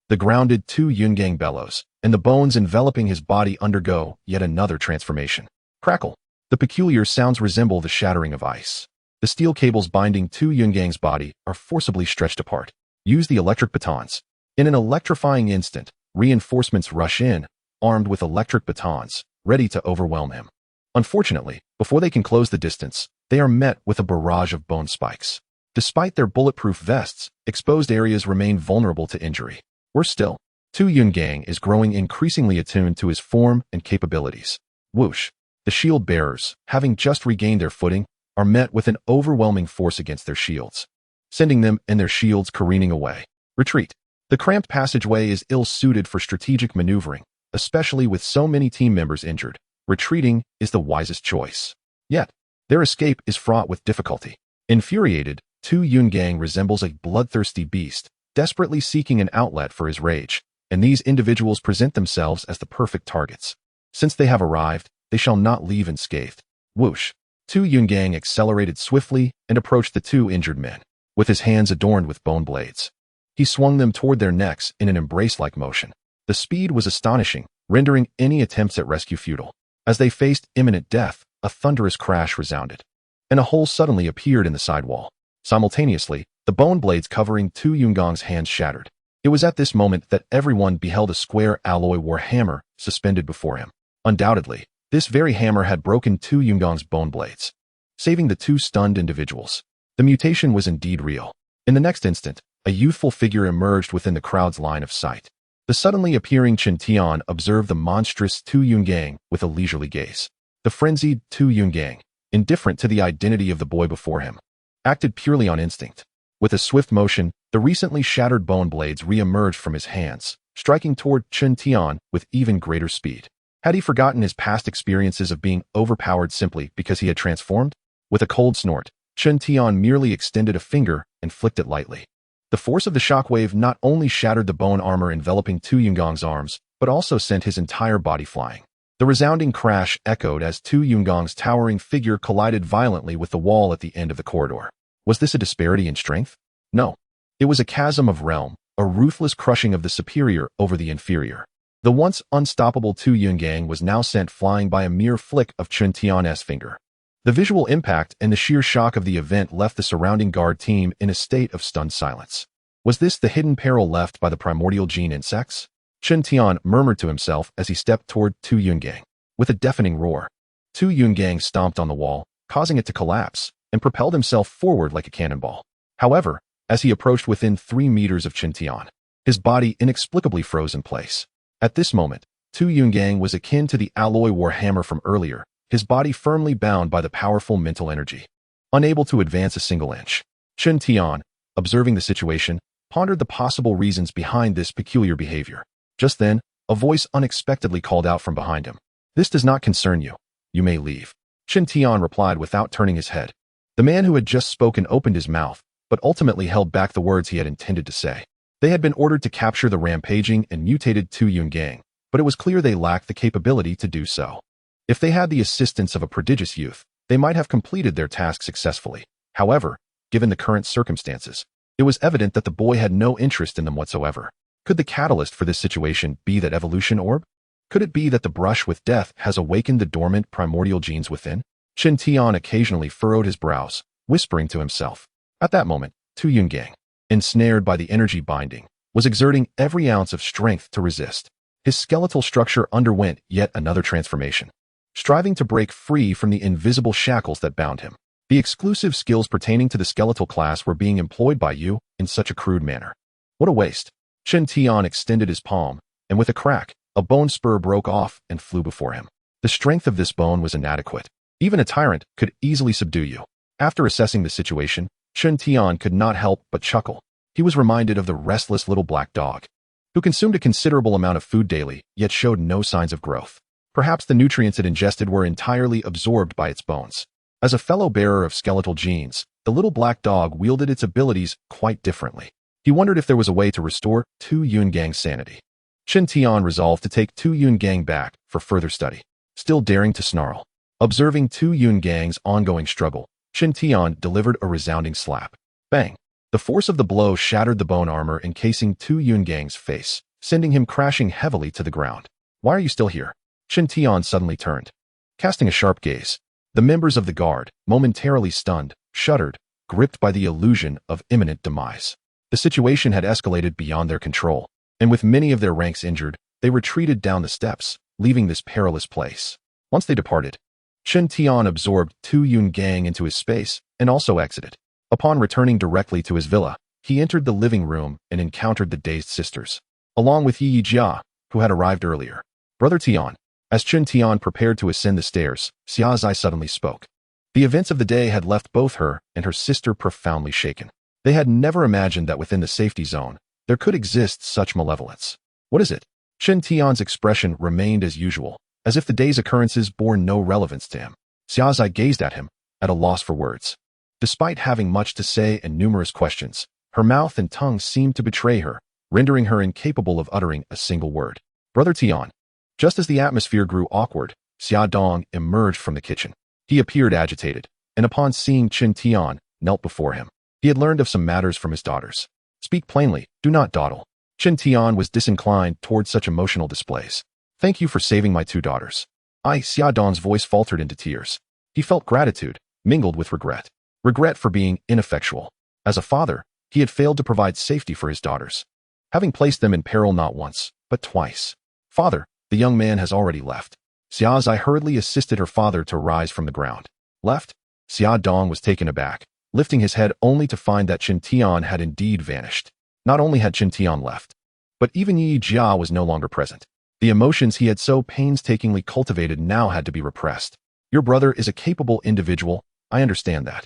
the grounded Tu Yungang bellows, and the bones enveloping his body undergo yet another transformation. Crackle. The peculiar sounds resemble the shattering of ice. The steel cables binding Tu Yungang's body are forcibly stretched apart. Use the electric batons. In an electrifying instant, reinforcements rush in, armed with electric batons, ready to overwhelm him. Unfortunately, before they can close the distance, they are met with a barrage of bone spikes. Despite their bulletproof vests, exposed areas remain vulnerable to injury. Worse still, Tu Yungang is growing increasingly attuned to his form and capabilities. Whoosh. The shield bearers, having just regained their footing, are met with an overwhelming force against their shields, sending them and their shields careening away. Retreat. The cramped passageway is ill-suited for strategic maneuvering, especially with so many team members injured. Retreating is the wisest choice. Yet, their escape is fraught with difficulty. Infuriated, Tu Yungang resembles a bloodthirsty beast, desperately seeking an outlet for his rage, and these individuals present themselves as the perfect targets. Since they have arrived, they shall not leave unscathed. Whoosh. Tu Yungang accelerated swiftly and approached the two injured men, with his hands adorned with bone blades. He swung them toward their necks in an embrace-like motion. The speed was astonishing, rendering any attempts at rescue futile. As they faced imminent death, a thunderous crash resounded, and a hole suddenly appeared in the sidewall. Simultaneously, the bone blades covering Tu Yunggang's hands shattered. It was at this moment that everyone beheld a square alloy war hammer suspended before him. Undoubtedly, this very hammer had broken Tu Yunggang's bone blades, saving the two stunned individuals. The mutation was indeed real. In the next instant, a youthful figure emerged within the crowd's line of sight. The The suddenly appearing Chen Tian observed the monstrous Tu Yungang with a leisurely gaze. The frenzied Tu Yungang, indifferent to the identity of the boy before him, acted purely on instinct. With a swift motion, the recently shattered bone blades re-emerged from his hands, striking toward Chen Tian with even greater speed. Had he forgotten his past experiences of being overpowered simply because he had transformed? With a cold snort, Chen Tian merely extended a finger and flicked it lightly. The force of the shockwave not only shattered the bone armor enveloping Tu Yungang's arms, but also sent his entire body flying. The resounding crash echoed as Tu Yungang's towering figure collided violently with the wall at the end of the corridor. Was this a disparity in strength? No. It was a chasm of realm, a ruthless crushing of the superior over the inferior. The once unstoppable Tu Yungang was now sent flying by a mere flick of Chen Tian's finger. The visual impact and the sheer shock of the event left the surrounding guard team in a state of stunned silence. Was this the hidden peril left by the primordial gene insects? Chen Tian murmured to himself as he stepped toward Tu Yungang. With a deafening roar, Tu Yungang stomped on the wall, causing it to collapse, and propelled himself forward like a cannonball. However, as he approached within 3 meters of Chen Tian, his body inexplicably froze in place. At this moment, Tu Yungang was akin to the alloy war hammer from earlier, his body firmly bound by the powerful mental energy. Unable to advance a single inch, Chen Tian, observing the situation, pondered the possible reasons behind this peculiar behavior. Just then, a voice unexpectedly called out from behind him. "This does not concern you. You may leave." Chen Tian replied without turning his head. The man who had just spoken opened his mouth, but ultimately held back the words he had intended to say. They had been ordered to capture the rampaging and mutated Tu Yungang, but it was clear they lacked the capability to do so. If they had the assistance of a prodigious youth, they might have completed their task successfully. However, given the current circumstances, it was evident that the boy had no interest in them whatsoever. Could the catalyst for this situation be that evolution orb? Could it be that the brush with death has awakened the dormant primordial genes within? Chen Tian occasionally furrowed his brows, whispering to himself. At that moment, Tu Yungang, ensnared by the energy binding, was exerting every ounce of strength to resist. His skeletal structure underwent yet another transformation, striving to break free from the invisible shackles that bound him. The exclusive skills pertaining to the skeletal class were being employed by you in such a crude manner. What a waste. Chen Tian extended his palm, and with a crack, a bone spur broke off and flew before him. The strength of this bone was inadequate. Even a tyrant could easily subdue you. After assessing the situation, Chen Tian could not help but chuckle. He was reminded of the restless little black dog, who consumed a considerable amount of food daily, yet showed no signs of growth. Perhaps the nutrients it ingested were entirely absorbed by its bones. As a fellow bearer of skeletal genes, the little black dog wielded its abilities quite differently. He wondered if there was a way to restore Tu Yungang's sanity. Chen Tian resolved to take Tu Yungang back for further study. Still daring to snarl. Observing Tu Yungang's ongoing struggle, Chen Tian delivered a resounding slap. Bang! The force of the blow shattered the bone armor encasing Tu Yungang's face, sending him crashing heavily to the ground. "Why are you still here?" Chen Tian suddenly turned. Casting a sharp gaze, the members of the guard, momentarily stunned, shuddered, gripped by the illusion of imminent demise. The situation had escalated beyond their control, and with many of their ranks injured, they retreated down the steps, leaving this perilous place. Once they departed, Chen Tian absorbed Tu Yungang into his space and also exited. Upon returning directly to his villa, he entered the living room and encountered the dazed sisters, along with Yi Jia, who had arrived earlier. "Brother Tian." As Chen Tian prepared to ascend the stairs, Xia Zai suddenly spoke. The events of the day had left both her and her sister profoundly shaken. They had never imagined that within the safety zone, there could exist such malevolence. "What is it?" Chen Tian's expression remained as usual, as if the day's occurrences bore no relevance to him. Xia Zai gazed at him, at a loss for words. Despite having much to say and numerous questions, her mouth and tongue seemed to betray her, rendering her incapable of uttering a single word. "Brother Tian." Just as the atmosphere grew awkward, Xia Dong emerged from the kitchen. He appeared agitated, and upon seeing Chen Tian, knelt before him. He had learned of some matters from his daughters. "Speak plainly, do not dawdle." Chen Tian was disinclined toward such emotional displays. "Thank you for saving my 2 daughters." Xia Dong's voice faltered into tears. He felt gratitude, mingled with regret. Regret for being ineffectual. As a father, he had failed to provide safety for his daughters, having placed them in peril not once, but twice. "Father, the young man has already left." Xia Zai hurriedly assisted her father to rise from the ground. "Left?" Xia Dong was taken aback, lifting his head only to find that Chen Tian had indeed vanished. Not only had Chen Tian left, But even Yi Jia was no longer present. The emotions he had so painstakingly cultivated now had to be repressed. Your brother is a capable individual, I understand that.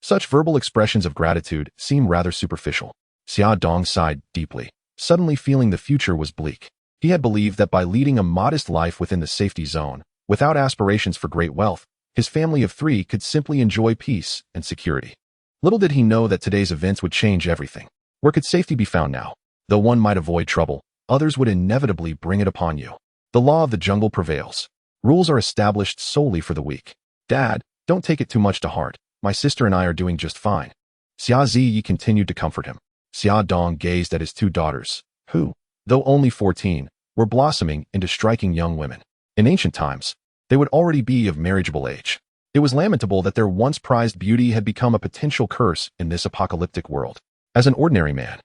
Such verbal expressions of gratitude seem rather superficial. Xia Dong sighed deeply, suddenly feeling the future was bleak. He had believed that by leading a modest life within the safety zone, without aspirations for great wealth, his family of 3 could simply enjoy peace and security. Little did he know that today's events would change everything. Where could safety be found now? Though one might avoid trouble, others would inevitably bring it upon you. The law of the jungle prevails. Rules are established solely for the weak. Dad, don't take it too much to heart. My sister and I are doing just fine. Xia Ziyi continued to comfort him. Xia Dong gazed at his 2 daughters, who, though only 14, were blossoming into striking young women. In ancient times, they would already be of marriageable age. It was lamentable that their once prized beauty had become a potential curse in this apocalyptic world. As an ordinary man,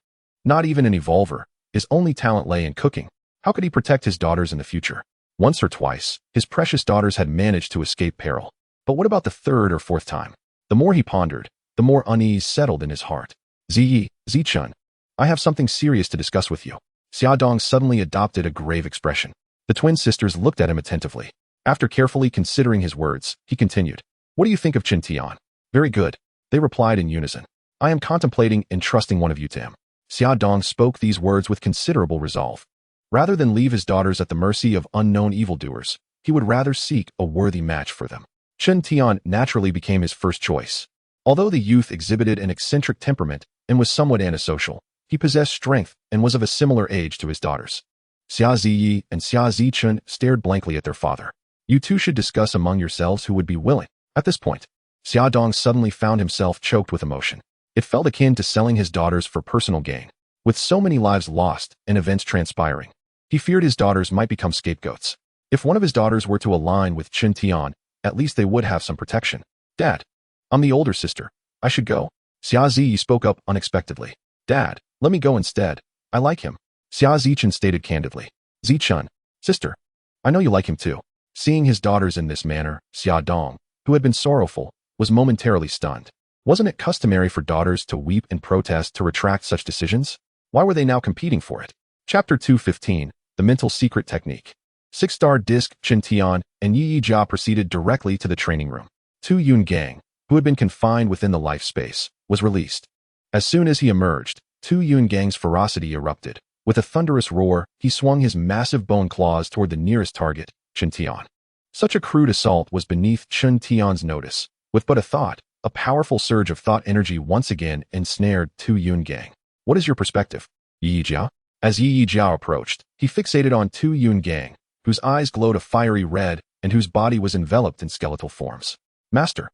not even an evolver, his only talent lay in cooking. How could he protect his daughters in the future? Once or twice, his precious daughters had managed to escape peril. But what about the 3rd or 4th time? The more he pondered, the more unease settled in his heart. Ziyi, Zichun, I have something serious to discuss with you. Xia Dong suddenly adopted a grave expression. The twin sisters looked at him attentively. After carefully considering his words, he continued, What do you think of Chen Tian? Very good, they replied in unison. I am contemplating entrusting one of you to him. Xia Dong spoke these words with considerable resolve. Rather than leave his daughters at the mercy of unknown evildoers, he would rather seek a worthy match for them. Chen Tian naturally became his first choice. Although the youth exhibited an eccentric temperament and was somewhat antisocial, he possessed strength and was of a similar age to his daughters. Xia Ziyi and Xia Zichun stared blankly at their father. You two should discuss among yourselves who would be willing. At this point, Xia Dong suddenly found himself choked with emotion. It felt akin to selling his daughters for personal gain. With so many lives lost and events transpiring, he feared his daughters might become scapegoats. If one of his daughters were to align with Chen Tian, at least they would have some protection. Dad, I'm the older sister. I should go. Xia Ziyi spoke up unexpectedly. Dad, let me go instead. I like him. Xia Zichun stated candidly. Zichun, sister, I know you like him too. Seeing his daughters in this manner, Xia Dong, who had been sorrowful, was momentarily stunned. Wasn't it customary for daughters to weep in protest to retract such decisions? Why were they now competing for it? Chapter 215, The Mental Secret Technique. 6-star disc Chen Tian and Yi Jia proceeded directly to the training room. Tu Yun Gang, who had been confined within the life space, was released. As soon as he emerged, Tu Yun Gang's ferocity erupted. With a thunderous roar, he swung his massive bone claws toward the nearest target, Chen Tian. Such a crude assault was beneath Chen Tian's notice. With but a thought, a powerful surge of thought energy once again ensnared Tu Yun Gang. What is your perspective, Yi Jia? As Yi Jia approached, he fixated on Tu Yun Gang, whose eyes glowed a fiery red and whose body was enveloped in skeletal forms. Master,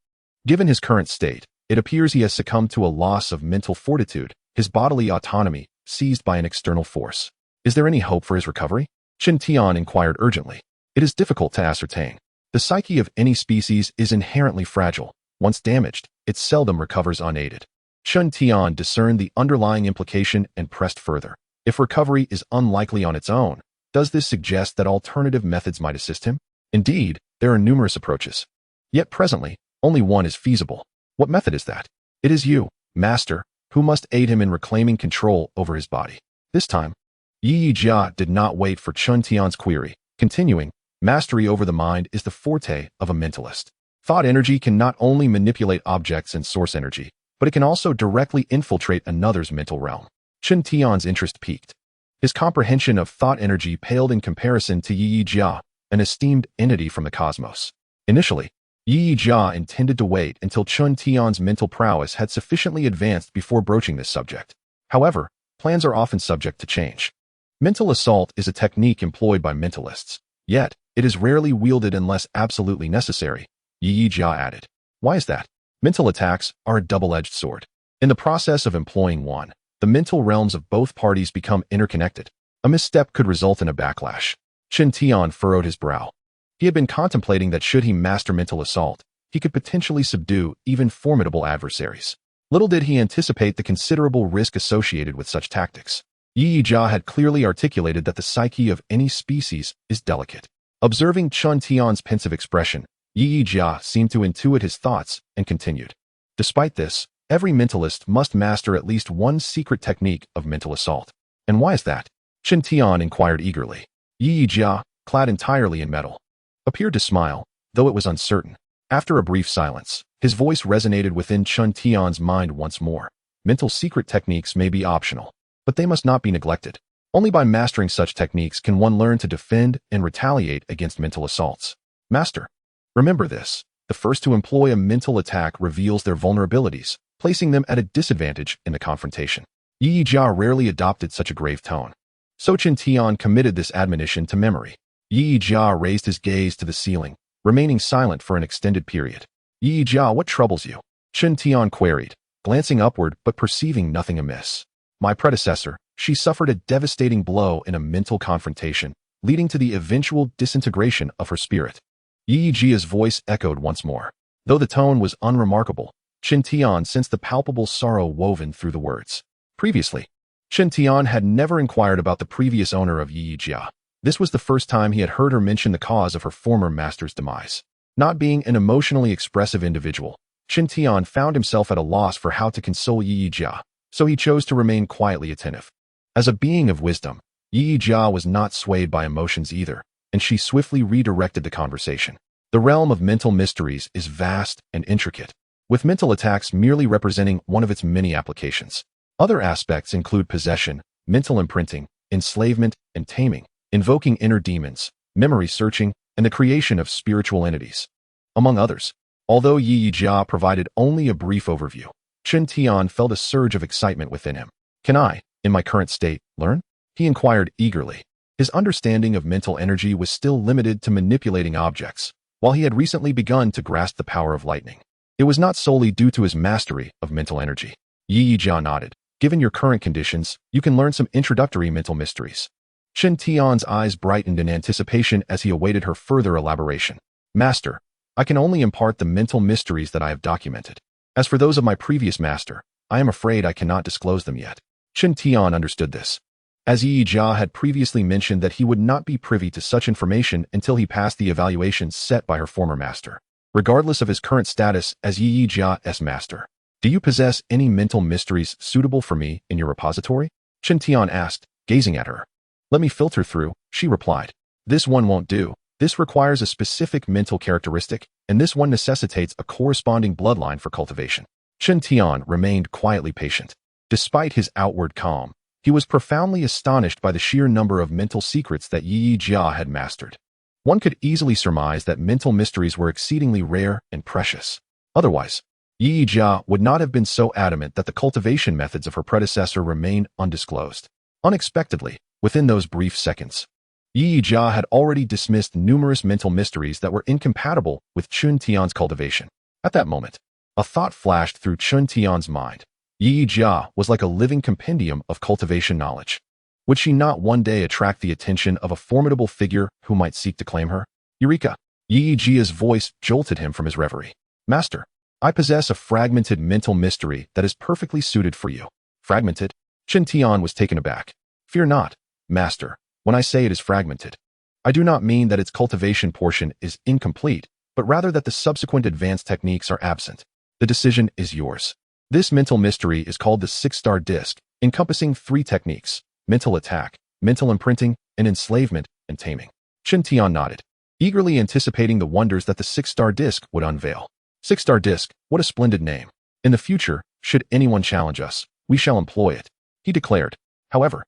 given his current state, it appears he has succumbed to a loss of mental fortitude, his bodily autonomy seized by an external force. Is there any hope for his recovery? Chen Tian inquired urgently. It is difficult to ascertain. The psyche of any species is inherently fragile. Once damaged, it seldom recovers unaided. Chen Tian discerned the underlying implication and pressed further. If recovery is unlikely on its own, does this suggest that alternative methods might assist him? Indeed, there are numerous approaches. Yet presently, only one is feasible. What method is that? It is you, Master, who must aid him in reclaiming control over his body. This time, Yi Jia did not wait for Chen Tian's query. Continuing, mastery over the mind is the forte of a mentalist. Thought energy can not only manipulate objects and source energy, but it can also directly infiltrate another's mental realm. Chen Tian's interest peaked. His comprehension of thought energy paled in comparison to Yi Jia, an esteemed entity from the cosmos. Initially, Yi Jia intended to wait until Chen Tian's mental prowess had sufficiently advanced before broaching this subject. However, plans are often subject to change. Mental assault is a technique employed by mentalists, yet it is rarely wielded unless absolutely necessary, Yi Jia added. Why is that? Mental attacks are a double-edged sword. In the process of employing one, the mental realms of both parties become interconnected. A misstep could result in a backlash. Chen Tian furrowed his brow. He had been contemplating that should he master mental assault, he could potentially subdue even formidable adversaries. Little did he anticipate the considerable risk associated with such tactics. Yi Jia had clearly articulated that the psyche of any species is delicate. Observing Chen Tian's pensive expression, Yi Jia seemed to intuit his thoughts and continued. Despite this, every mentalist must master at least one secret technique of mental assault. And why is that? Chen Tian inquired eagerly. Yi Jia, clad entirely in metal, appeared to smile, though it was uncertain. After a brief silence, his voice resonated within Chen Tian's mind once more. Mental secret techniques may be optional, but they must not be neglected. Only by mastering such techniques can one learn to defend and retaliate against mental assaults. Master, remember this. The first to employ a mental attack reveals their vulnerabilities, placing them at a disadvantage in the confrontation. Yi Jia rarely adopted such a grave tone. So Chen Tian committed this admonition to memory. Yi Jia raised his gaze to the ceiling, remaining silent for an extended period. Yi Jia, what troubles you? Chen Tian queried, glancing upward but perceiving nothing amiss. My predecessor, she suffered a devastating blow in a mental confrontation, leading to the eventual disintegration of her spirit. Yi Jia's voice echoed once more. Though the tone was unremarkable, Chen Tian sensed the palpable sorrow woven through the words. Previously, Chen Tian had never inquired about the previous owner of Yi Jia. This was the first time he had heard her mention the cause of her former master's demise. Not being an emotionally expressive individual, Chen Tian found himself at a loss for how to console Yi Jia, so he chose to remain quietly attentive. As a being of wisdom, Yi Jia was not swayed by emotions either, and she swiftly redirected the conversation. The realm of mental mysteries is vast and intricate, with mental attacks merely representing one of its many applications. Other aspects include possession, mental imprinting, enslavement, and taming, invoking inner demons, memory searching, and the creation of spiritual entities, among others. Although Yi Jia provided only a brief overview, Chen Tian felt a surge of excitement within him. Can I, in my current state, learn? He inquired eagerly. His understanding of mental energy was still limited to manipulating objects, while he had recently begun to grasp the power of lightning. It was not solely due to his mastery of mental energy. Yi Jia nodded. Given your current conditions, you can learn some introductory mental mysteries. Chen Tian's eyes brightened in anticipation as he awaited her further elaboration. Master, I can only impart the mental mysteries that I have documented. As for those of my previous master, I am afraid I cannot disclose them yet. Chen Tian understood this. As Yi Jia had previously mentioned that he would not be privy to such information until he passed the evaluations set by her former master. Regardless of his current status as Yi Jia's master, do you possess any mental mysteries suitable for me in your repository? Chen Tian asked, gazing at her. Let me filter through, she replied. This one won't do. This requires a specific mental characteristic, and this one necessitates a corresponding bloodline for cultivation. Chen Tian remained quietly patient. Despite his outward calm, he was profoundly astonished by the sheer number of mental secrets that Yi Jia had mastered. One could easily surmise that mental mysteries were exceedingly rare and precious. Otherwise, Yi Jia would not have been so adamant that the cultivation methods of her predecessor remained undisclosed. Unexpectedly, within those brief seconds, Yi Jia had already dismissed numerous mental mysteries that were incompatible with Chen Tian's cultivation. At that moment, a thought flashed through Chen Tian's mind. Yi Jia was like a living compendium of cultivation knowledge. Would she not one day attract the attention of a formidable figure who might seek to claim her? Eureka! Yi Jia's voice jolted him from his reverie. Master, I possess a fragmented mental mystery that is perfectly suited for you. Fragmented? Chen Tian was taken aback. Fear not, Master, when I say it is fragmented. I do not mean that its cultivation portion is incomplete, but rather that the subsequent advanced techniques are absent. The decision is yours. This mental mystery is called the six-star disc, encompassing 3 techniques: mental attack, mental imprinting, and enslavement and taming. Chen Tian nodded, eagerly anticipating the wonders that the six-star disc would unveil. Six-star disc, what a splendid name. In the future, should anyone challenge us, we shall employ it, he declared. However,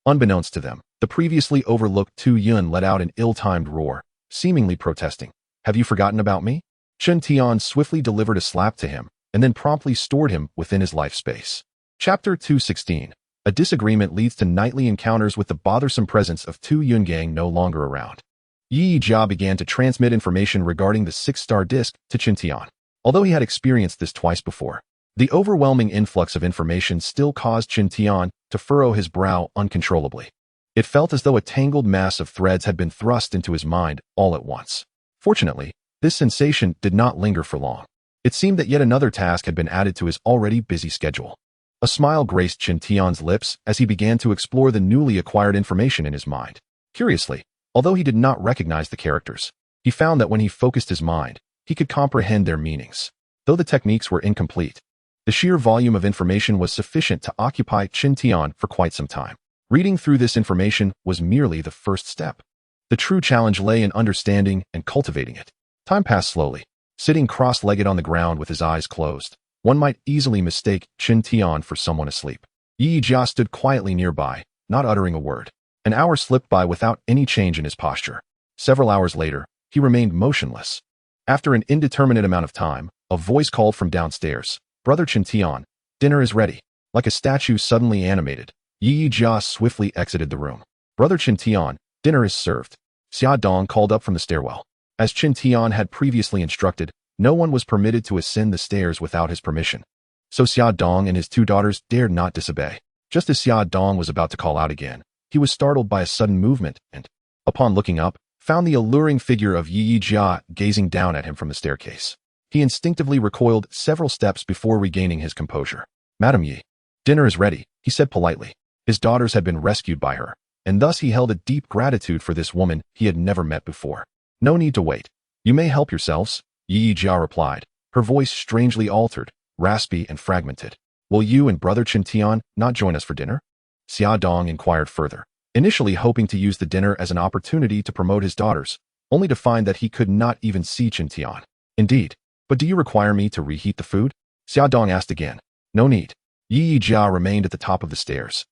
unbeknownst to them, the previously overlooked Tu Yun let out an ill-timed roar, seemingly protesting. Have you forgotten about me? Chen Tian swiftly delivered a slap to him, and then promptly stored him within his life space. Chapter 216. A disagreement leads to nightly encounters with the bothersome presence of Tu Yun gang no longer around. Yi Jia began to transmit information regarding the six-star disc to Chen Tian. Although he had experienced this twice before, the overwhelming influx of information still caused Chen Tian to furrow his brow uncontrollably. It felt as though a tangled mass of threads had been thrust into his mind all at once. Fortunately, this sensation did not linger for long. It seemed that yet another task had been added to his already busy schedule. A smile graced Chen Tian's lips as he began to explore the newly acquired information in his mind. Curiously, although he did not recognize the characters, he found that when he focused his mind, he could comprehend their meanings. Though the techniques were incomplete, the sheer volume of information was sufficient to occupy Chen Tian for quite some time. Reading through this information was merely the first step. The true challenge lay in understanding and cultivating it. Time passed slowly. Sitting cross-legged on the ground with his eyes closed, one might easily mistake Qin Tian for someone asleep. Yi Jia stood quietly nearby, not uttering a word. An hour slipped by without any change in his posture. Several hours later, he remained motionless. After an indeterminate amount of time, a voice called from downstairs, "Brother Qin Tian, dinner is ready." Like a statue suddenly animated, Yi Jia swiftly exited the room. "Brother Qin Tian, dinner is served." Xia Dong called up from the stairwell. As Qin Tian had previously instructed, no one was permitted to ascend the stairs without his permission. So Xia Dong and his two daughters dared not disobey. Just as Xia Dong was about to call out again, he was startled by a sudden movement and, upon looking up, found the alluring figure of Yi Jia gazing down at him from the staircase. He instinctively recoiled several steps before regaining his composure. "Madam Yi, dinner is ready," he said politely. His daughters had been rescued by her, and thus he held a deep gratitude for this woman he had never met before. "No need to wait. You may help yourselves," Yi Jia replied, her voice strangely altered, raspy and fragmented. "Will you and Brother Qin Tian not join us for dinner?" Xia Dong inquired further, initially hoping to use the dinner as an opportunity to promote his daughters, only to find that he could not even see Qin Tian. "Indeed. But do you require me to reheat the food?" Xia Dong asked again. "No need." Yi Jia remained at the top of the stairs,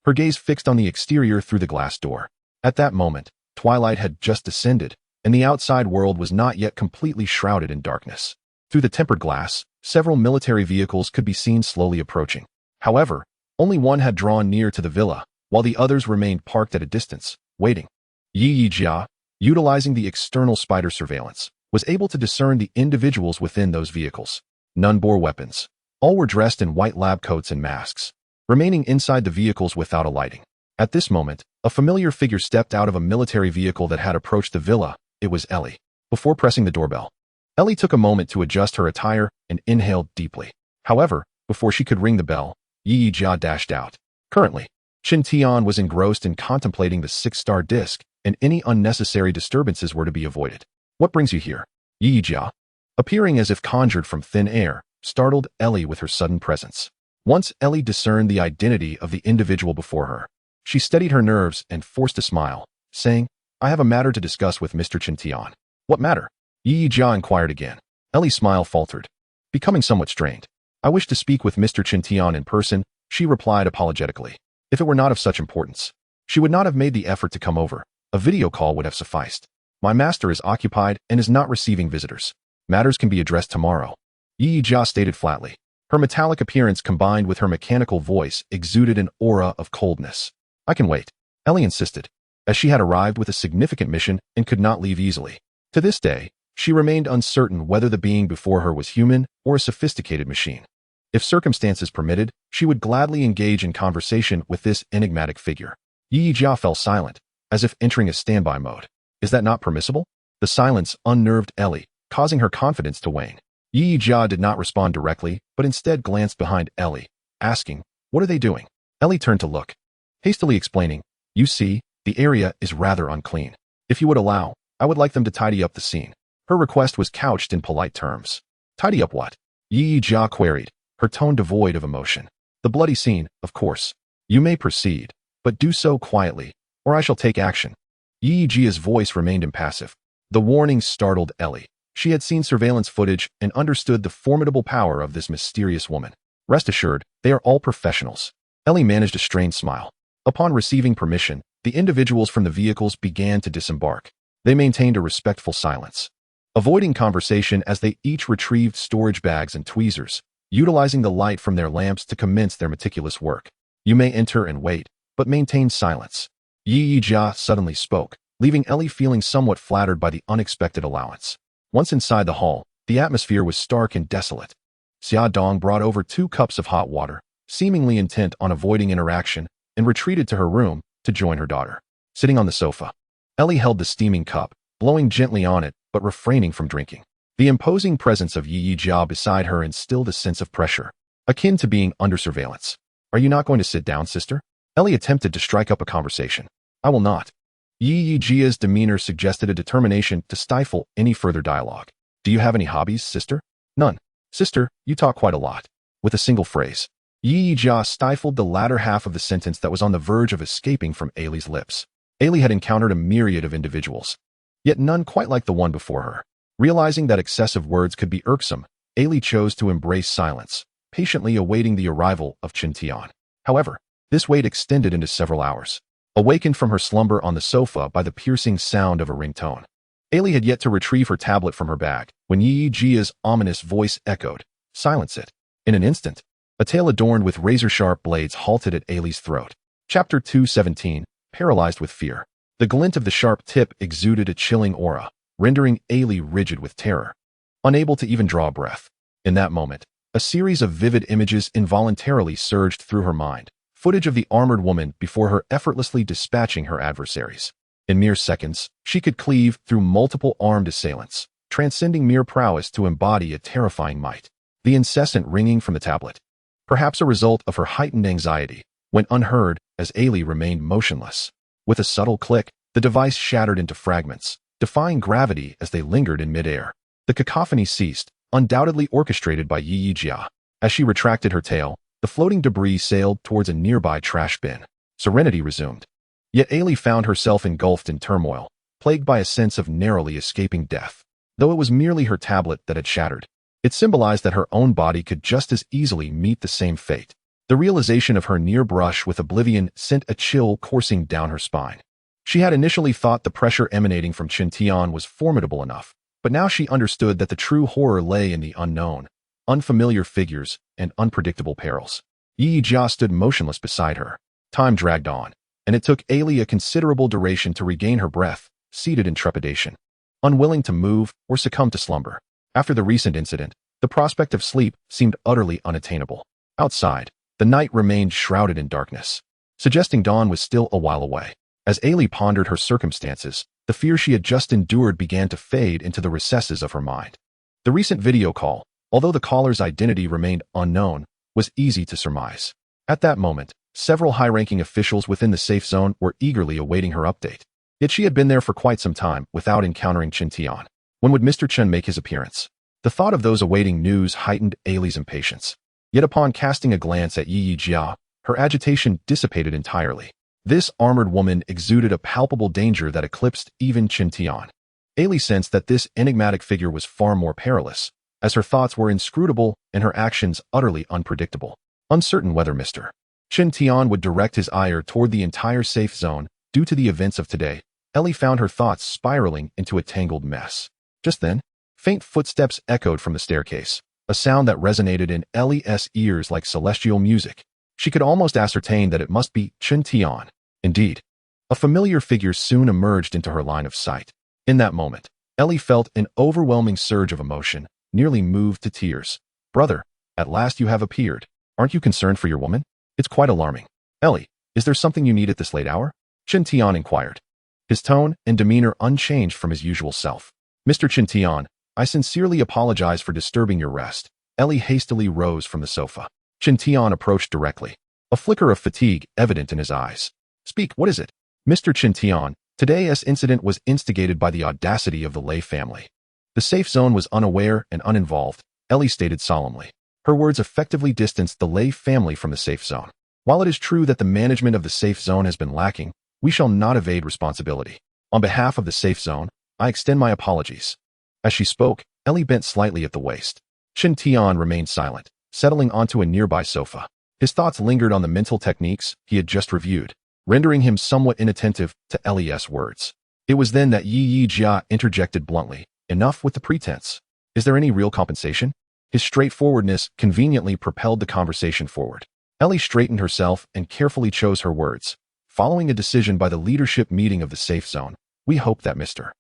her gaze fixed on the exterior through the glass door. At that moment, twilight had just descended, and the outside world was not yet completely shrouded in darkness. Through the tempered glass, several military vehicles could be seen slowly approaching. However, only one had drawn near to the villa, while the others remained parked at a distance, waiting. Yi Jia, utilizing the external spider surveillance, was able to discern the individuals within those vehicles. None bore weapons. All were dressed in white lab coats and masks, remaining inside the vehicles without alighting. At this moment, a familiar figure stepped out of a military vehicle that had approached the villa. It was Ellie. Before pressing the doorbell, Ellie took a moment to adjust her attire and inhaled deeply. However, before she could ring the bell, Yi Jia dashed out. Currently, Qin Tian was engrossed in contemplating the six-star disc, and any unnecessary disturbances were to be avoided. "What brings you here?" Yi Jia, appearing as if conjured from thin air, startled Ellie with her sudden presence. Once Ellie discerned the identity of the individual before her, she steadied her nerves and forced a smile, saying, "I have a matter to discuss with Mr. Qin Tian." "What matter?" Yi Jia inquired again. Ellie's smile faltered, becoming somewhat strained. "I wish to speak with Mr. Qin Tian in person," she replied apologetically. If it were not of such importance, she would not have made the effort to come over. A video call would have sufficed. "My master is occupied and is not receiving visitors. Matters can be addressed tomorrow," Yi Jia stated flatly. Her metallic appearance combined with her mechanical voice exuded an aura of coldness. "I can wait," Ellie insisted, as she had arrived with a significant mission and could not leave easily. To this day, she remained uncertain whether the being before her was human or a sophisticated machine. If circumstances permitted, she would gladly engage in conversation with this enigmatic figure. Yi Jia fell silent, as if entering a standby mode. Is that not permissible? The silence unnerved Ellie, causing her confidence to wane. Yi Jia did not respond directly, but instead glanced behind Ellie, asking, "What are they doing?" Ellie turned to look, hastily explaining, "You see, the area is rather unclean. If you would allow, I would like them to tidy up the scene." Her request was couched in polite terms. "Tidy up what?" Yi Jia queried, her tone devoid of emotion. "The bloody scene, of course. You may proceed, but do so quietly, or I shall take action." Yi Jia's voice remained impassive. The warning startled Ellie. She had seen surveillance footage and understood the formidable power of this mysterious woman. "Rest assured, they are all professionals." Ellie managed a strained smile. Upon receiving permission, the individuals from the vehicles began to disembark. They maintained a respectful silence, avoiding conversation as they each retrieved storage bags and tweezers, utilizing the light from their lamps to commence their meticulous work. "You may enter and wait, but maintain silence." Yi Jia suddenly spoke, leaving Ellie feeling somewhat flattered by the unexpected allowance. Once inside the hall, the atmosphere was stark and desolate. Xia Dong brought over 2 cups of hot water, seemingly intent on avoiding interaction, and retreated to her room to join her daughter. Sitting on the sofa, Ellie held the steaming cup, blowing gently on it but refraining from drinking. The imposing presence of Yi Jia beside her instilled a sense of pressure, akin to being under surveillance. "Are you not going to sit down, sister?" Ellie attempted to strike up a conversation. "I will not." Yi Jia's demeanor suggested a determination to stifle any further dialogue. "Do you have any hobbies, sister?" "None." "Sister, you talk quite a lot." With a single phrase, Yi Jia stifled the latter half of the sentence that was on the verge of escaping from Ailey's lips. Ailey had encountered a myriad of individuals, yet none quite like the one before her. Realizing that excessive words could be irksome, Ailey chose to embrace silence, patiently awaiting the arrival of Chen Tian. However, this wait extended into several hours. Awakened from her slumber on the sofa by the piercing sound of a ringtone, Ailey had yet to retrieve her tablet from her bag when Yi Jia's ominous voice echoed, "Silence it." In an instant, a tail adorned with razor-sharp blades halted at Ailey's throat. Chapter 217, Paralyzed with Fear. The glint of the sharp tip exuded a chilling aura, rendering Ailey rigid with terror, unable to even draw a breath. In that moment, a series of vivid images involuntarily surged through her mind, footage of the armored woman before her effortlessly dispatching her adversaries. In mere seconds, she could cleave through multiple armed assailants, transcending mere prowess to embody a terrifying might. The incessant ringing from the tablet, perhaps a result of her heightened anxiety, went unheard as Ailey remained motionless. With a subtle click, the device shattered into fragments, defying gravity as they lingered in midair. The cacophony ceased, undoubtedly orchestrated by Yi Jia. As she retracted her tail, the floating debris sailed towards a nearby trash bin. Serenity resumed. Yet Ailey found herself engulfed in turmoil, plagued by a sense of narrowly escaping death. Though it was merely her tablet that had shattered, it symbolized that her own body could just as easily meet the same fate. The realization of her near brush with oblivion sent a chill coursing down her spine. She had initially thought the pressure emanating from Chen Tian was formidable enough, but now she understood that the true horror lay in the unknown, unfamiliar figures, and unpredictable perils. Yi Jia stood motionless beside her. Time dragged on, and it took Ailey a considerable duration to regain her breath, seated in trepidation, unwilling to move or succumb to slumber. After the recent incident, the prospect of sleep seemed utterly unattainable. Outside, the night remained shrouded in darkness, suggesting dawn was still a while away. As Ailey pondered her circumstances, the fear she had just endured began to fade into the recesses of her mind. The recent video call, although the caller's identity remained unknown, was easy to surmise. At that moment, several high-ranking officials within the safe zone were eagerly awaiting her update. Yet she had been there for quite some time without encountering Chen Tian. When would Mr. Chen make his appearance? The thought of those awaiting news heightened Ailey's impatience. Yet upon casting a glance at Yi Jia, her agitation dissipated entirely. This armored woman exuded a palpable danger that eclipsed even Chen Tian. Ailey sensed that this enigmatic figure was far more perilous, as her thoughts were inscrutable and her actions utterly unpredictable. Uncertain whether Mr. Chen Tian would direct his ire toward the entire safe zone due to the events of today, Ailey found her thoughts spiraling into a tangled mess. Just then, faint footsteps echoed from the staircase, a sound that resonated in Ailey's ears like celestial music. She could almost ascertain that it must be Chen Tian. Indeed, a familiar figure soon emerged into her line of sight. In that moment, Ailey felt an overwhelming surge of emotion, nearly moved to tears. "Brother, at last you have appeared. Aren't you concerned for your woman? It's quite alarming." "Ailey, is there something you need at this late hour?" Chen Tian inquired, his tone and demeanor unchanged from his usual self. "Mr. Chen Tian, I sincerely apologize for disturbing your rest." Ailey hastily rose from the sofa. Chen Tian approached directly, a flicker of fatigue evident in his eyes. "Speak, what is it?" "Mr. Chen Tian, today's incident was instigated by the audacity of the Lei family. The safe zone was unaware and uninvolved," Ailey stated solemnly. Her words effectively distanced the Lei family from the safe zone. "While it is true that the management of the safe zone has been lacking, we shall not evade responsibility. On behalf of the safe zone, I extend my apologies." As she spoke, Ailey bent slightly at the waist. Chen Tian remained silent, settling onto a nearby sofa. His thoughts lingered on the mental techniques he had just reviewed, rendering him somewhat inattentive to Ailey's words. It was then that Yi Jia interjected bluntly, "Enough with the pretense. Is there any real compensation?" His straightforwardness conveniently propelled the conversation forward. Ailey straightened herself and carefully chose her words. "Following a decision by the leadership meeting of the safe zone, we hope that Mr.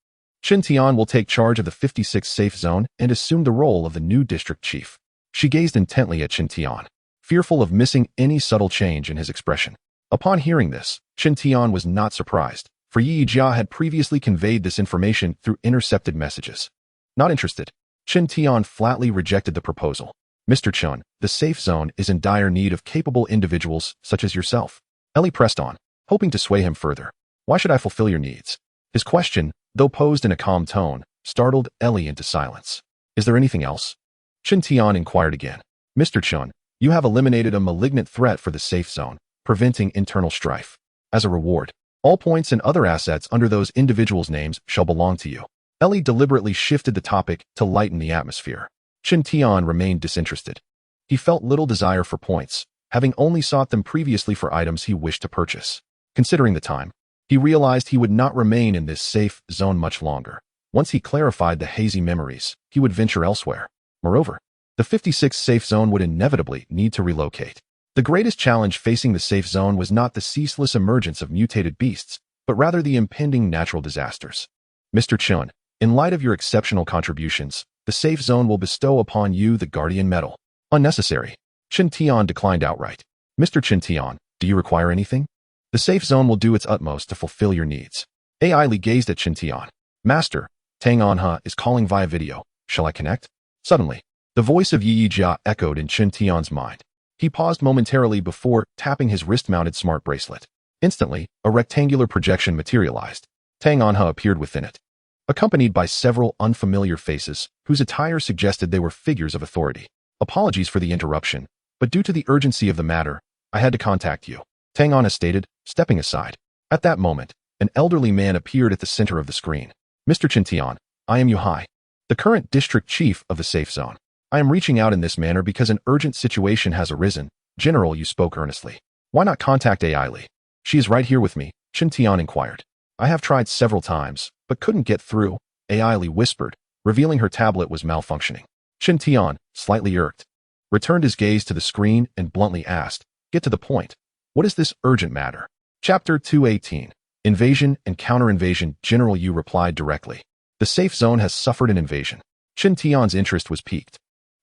Chen Tian will take charge of the 56th safe zone and assume the role of the new district chief." She gazed intently at Chen Tian, fearful of missing any subtle change in his expression. Upon hearing this, Chen Tian was not surprised, for Yi Jia had previously conveyed this information through intercepted messages. Not interested, Chen Tian flatly rejected the proposal. "Mr. Chen, the safe zone is in dire need of capable individuals such as yourself." Ailey pressed on, hoping to sway him further. "Why should I fulfill your needs?" His question, though posed in a calm tone, startled Ailey into silence. "Is there anything else?" Chen Tian inquired again. "Mr. Chen, You have eliminated a malignant threat for the safe zone, preventing internal strife. As a reward, all points and other assets under those individuals' names shall belong to you. Ellie deliberately shifted the topic to lighten the atmosphere. Chen Tian remained disinterested. He felt little desire for points, having only sought them previously for items he wished to purchase. Considering the time, he realized he would not remain in this safe zone much longer. Once he clarified the hazy memories, he would venture elsewhere. Moreover, the 56th safe zone would inevitably need to relocate. The greatest challenge facing the safe zone was not the ceaseless emergence of mutated beasts, but rather the impending natural disasters. Mr. Chun, in light of your exceptional contributions, the safe zone will bestow upon you the Guardian Medal. Unnecessary. Chen Tian declined outright. Mr. Chen Tian, do you require anything? The safe zone will do its utmost to fulfill your needs. AI Li gazed at Chen Tian. Master, Tang Anha is calling via video. Shall I connect? Suddenly, the voice of Yi Jia echoed in Chen Tian's mind. He paused momentarily before tapping his wrist-mounted smart bracelet. Instantly, a rectangular projection materialized. Tang Anha appeared within it, accompanied by several unfamiliar faces whose attire suggested they were figures of authority. Apologies for the interruption, but due to the urgency of the matter, I had to contact you, Tang Anha stated, stepping aside. At that moment, an elderly man appeared at the center of the screen. Mr. Chen Tian, I am Yu Hai, the current district chief of the safe zone. I am reaching out in this manner because an urgent situation has arisen. General, you spoke earnestly. Why not contact AI Li? She is right here with me, Chen Tian inquired. I have tried several times, but couldn't get through, AI Li whispered, revealing her tablet was malfunctioning. Chen Tian, slightly irked, returned his gaze to the screen and bluntly asked, get to the point. What is this urgent matter? Chapter 218. Invasion and counter-invasion. General Yu replied directly. The safe zone has suffered an invasion. Chen Tian's interest was piqued.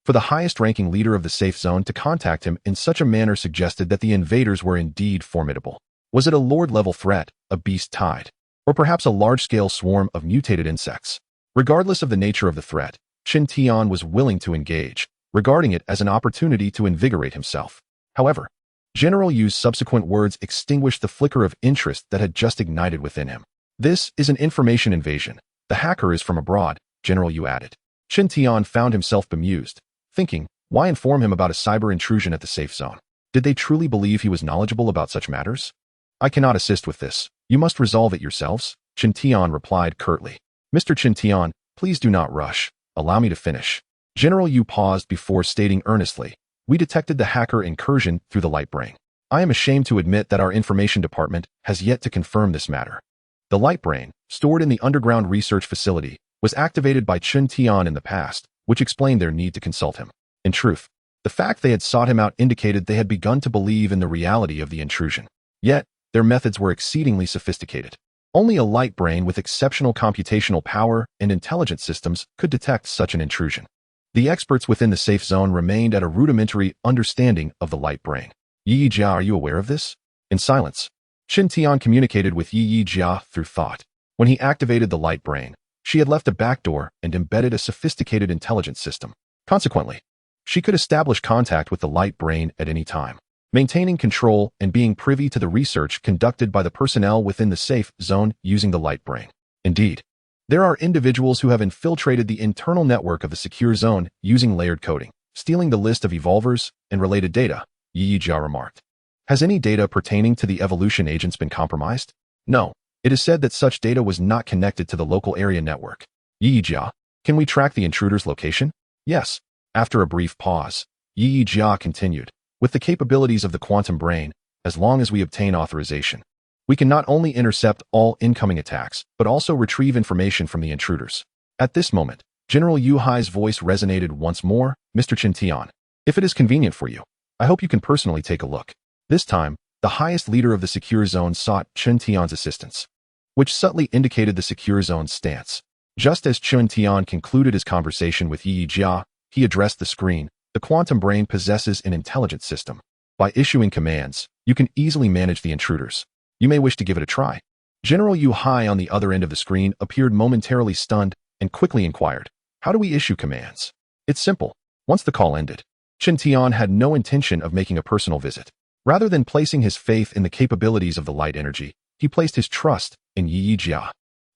For the highest-ranking leader of the safe zone to contact him in such a manner suggested that the invaders were indeed formidable. Was it a lord-level threat, a beast tide, or perhaps a large-scale swarm of mutated insects? Regardless of the nature of the threat, Chen Tian was willing to engage, regarding it as an opportunity to invigorate himself. However, General Yu's subsequent words extinguished the flicker of interest that had just ignited within him. This is an information invasion. The hacker is from abroad, General Yu added. Chen Tian found himself bemused, thinking, why inform him about a cyber intrusion at the safe zone? Did they truly believe he was knowledgeable about such matters? I cannot assist with this. You must resolve it yourselves, Chen Tian replied curtly. Mr. Chen Tian, please do not rush. Allow me to finish. General Yu paused before stating earnestly, we detected the hacker incursion through the light brain. I am ashamed to admit that our information department has yet to confirm this matter. The light brain, stored in the underground research facility, was activated by Chen Tian in the past, which explained their need to consult him. In truth, the fact they had sought him out indicated they had begun to believe in the reality of the intrusion. Yet, their methods were exceedingly sophisticated. Only a light brain with exceptional computational power and intelligent systems could detect such an intrusion. The experts within the safe zone remained at a rudimentary understanding of the light brain. Yi Jia, are you aware of this? In silence, Chen Tian communicated with Yi Jia through thought. When he activated the light brain, she had left a backdoor and embedded a sophisticated intelligence system. Consequently, she could establish contact with the light brain at any time, maintaining control and being privy to the research conducted by the personnel within the safe zone using the light brain. Indeed, there are individuals who have infiltrated the internal network of the secure zone using layered coding, stealing the list of evolvers and related data, Yi Jia remarked. Has any data pertaining to the evolution agents been compromised? No. It is said that such data was not connected to the local area network. Yi Jia, can we track the intruder's location? Yes. After a brief pause, Yi Jia continued. With the capabilities of the quantum brain, as long as we obtain authorization, we can not only intercept all incoming attacks, but also retrieve information from the intruders. At this moment, General Yu Hai's voice resonated once more. Mr. Chen Tian, if it is convenient for you, I hope you can personally take a look. This time, the highest leader of the secure zone sought Chen Tian's assistance, which subtly indicated the secure zone's stance. Just as Chen Tian concluded his conversation with Yi Jia, he addressed the screen. The quantum brain possesses an intelligent system. By issuing commands, you can easily manage the intruders. You may wish to give it a try. General Yu Hai on the other end of the screen appeared momentarily stunned and quickly inquired, how do we issue commands? It's simple. Once the call ended, Chen Tian had no intention of making a personal visit. Rather than placing his faith in the capabilities of the light energy, he placed his trust in Yi Jia.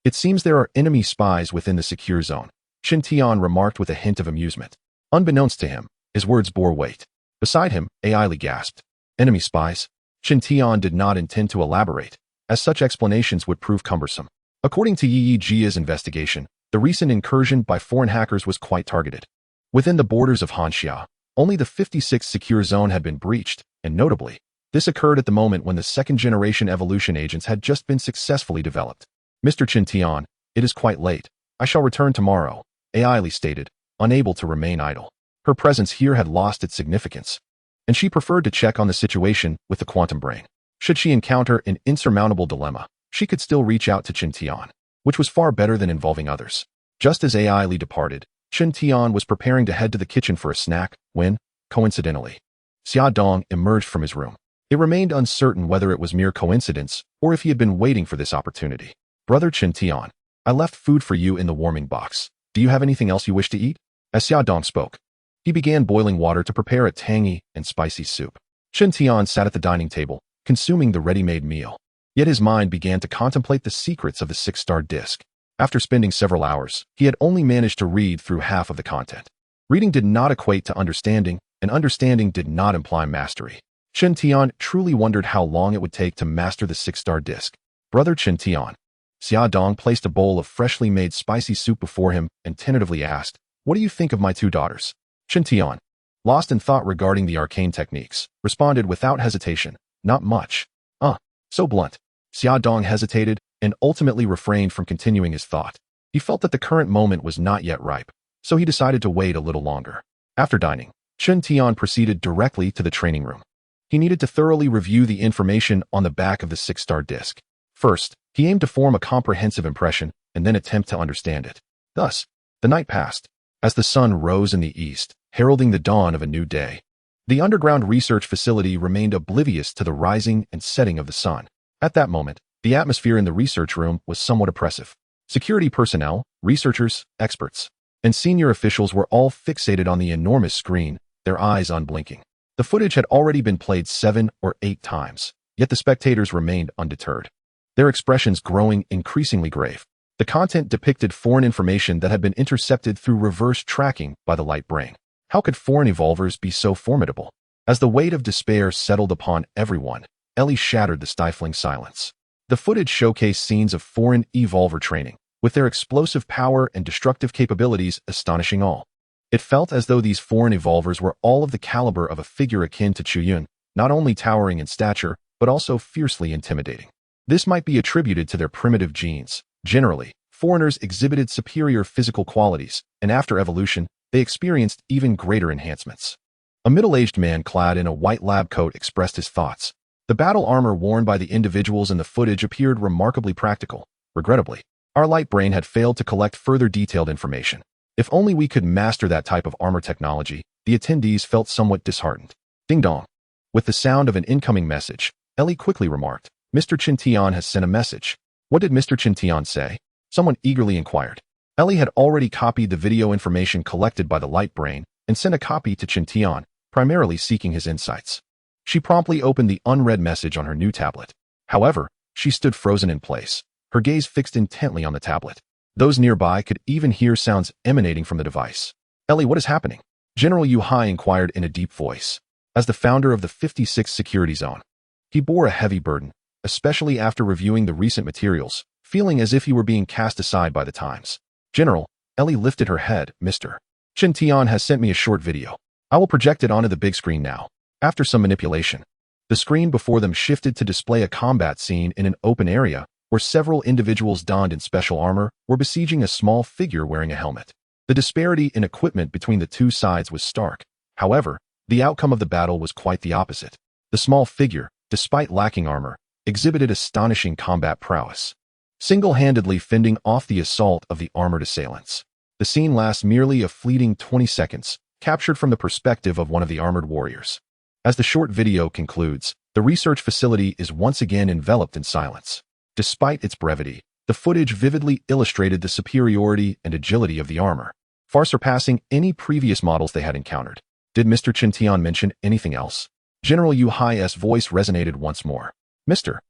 It seems there are enemy spies within the secure zone, Chen Tian remarked with a hint of amusement. Unbeknownst to him, his words bore weight. Beside him, AI Li gasped. Enemy spies? Chen Tian did not intend to elaborate, as such explanations would prove cumbersome. According to Yi Jia's investigation, the recent incursion by foreign hackers was quite targeted. Within the borders of Hanxia, only the 56th secure zone had been breached, and notably, this occurred at the moment when the second-generation evolution agents had just been successfully developed. Mr. Chen Tian, it is quite late. I shall return tomorrow, AI Li stated, unable to remain idle. Her presence here had lost its significance, and she preferred to check on the situation with the quantum brain. Should she encounter an insurmountable dilemma, she could still reach out to Chen Tian, which was far better than involving others. Just as AI Li departed, Chen Tian was preparing to head to the kitchen for a snack when, coincidentally, Xia Dong emerged from his room. It remained uncertain whether it was mere coincidence or if he had been waiting for this opportunity. Brother Chen Tian, I left food for you in the warming box. Do you have anything else you wish to eat? As Xia Dong spoke, he began boiling water to prepare a tangy and spicy soup. Chen Tian sat at the dining table, consuming the ready-made meal. Yet his mind began to contemplate the secrets of the six-star disc. After spending several hours, he had only managed to read through half of the content. Reading did not equate to understanding, and understanding did not imply mastery. Chen Tian truly wondered how long it would take to master the six-star disc. Brother Chen Tian. Xia Dong placed a bowl of freshly made spicy soup before him and tentatively asked, "What do you think of my two daughters?" Chen Tian, lost in thought regarding the arcane techniques, responded without hesitation, "Not much." So blunt. Xia Dong hesitated and ultimately refrained from continuing his thought. He felt that the current moment was not yet ripe, so he decided to wait a little longer. After dining, Chen Tian proceeded directly to the training room. He needed to thoroughly review the information on the back of the six-star disc. First, he aimed to form a comprehensive impression and then attempt to understand it. Thus, the night passed. As the sun rose in the east, heralding the dawn of a new day, the underground research facility remained oblivious to the rising and setting of the sun. At that moment, the atmosphere in the research room was somewhat oppressive. Security personnel, researchers, experts, and senior officials were all fixated on the enormous screen, their eyes unblinking. The footage had already been played 7 or 8 times, yet the spectators remained undeterred, their expressions growing increasingly grave. The content depicted foreign information that had been intercepted through reverse tracking by the light brain. How could foreign evolvers be so formidable? As the weight of despair settled upon everyone, Ellie shattered the stifling silence. The footage showcased scenes of foreign evolver training, with their explosive power and destructive capabilities astonishing all. It felt as though these foreign evolvers were all of the caliber of a figure akin to Chu Yun, not only towering in stature, but also fiercely intimidating. This might be attributed to their primitive genes. Generally, foreigners exhibited superior physical qualities, and after evolution, they experienced even greater enhancements. A middle-aged man clad in a white lab coat expressed his thoughts. The battle armor worn by the individuals in the footage appeared remarkably practical. Regrettably, our light brain had failed to collect further detailed information. If only we could master that type of armor technology, the attendees felt somewhat disheartened. Ding dong. With the sound of an incoming message, Ellie quickly remarked, "Mr. Chen Tian has sent a message." What did Mr. Chen Tian say? Someone eagerly inquired. Ellie had already copied the video information collected by the light brain and sent a copy to Chen Tian, primarily seeking his insights. She promptly opened the unread message on her new tablet. However, she stood frozen in place, her gaze fixed intently on the tablet. Those nearby could even hear sounds emanating from the device. "Ellie, what is happening?" General Yu Hai inquired in a deep voice. As the founder of the 56th Security Zone, he bore a heavy burden, especially after reviewing the recent materials, feeling as if he were being cast aside by the times. "General," Ellie lifted her head, "Mr. Chen Tian has sent me a short video. I will project it onto the big screen now." After some manipulation, the screen before them shifted to display a combat scene in an open area where several individuals donned in special armor were besieging a small figure wearing a helmet. The disparity in equipment between the two sides was stark. However, the outcome of the battle was quite the opposite. The small figure, despite lacking armor, exhibited astonishing combat prowess, single-handedly fending off the assault of the armored assailants. The scene lasts merely a fleeting 20 seconds, captured from the perspective of one of the armored warriors. As the short video concludes, the research facility is once again enveloped in silence. Despite its brevity, the footage vividly illustrated the superiority and agility of the armor, far surpassing any previous models they had encountered. Did Mr. Chen Tian mention anything else? General Yu Hai's voice resonated once more. Mr.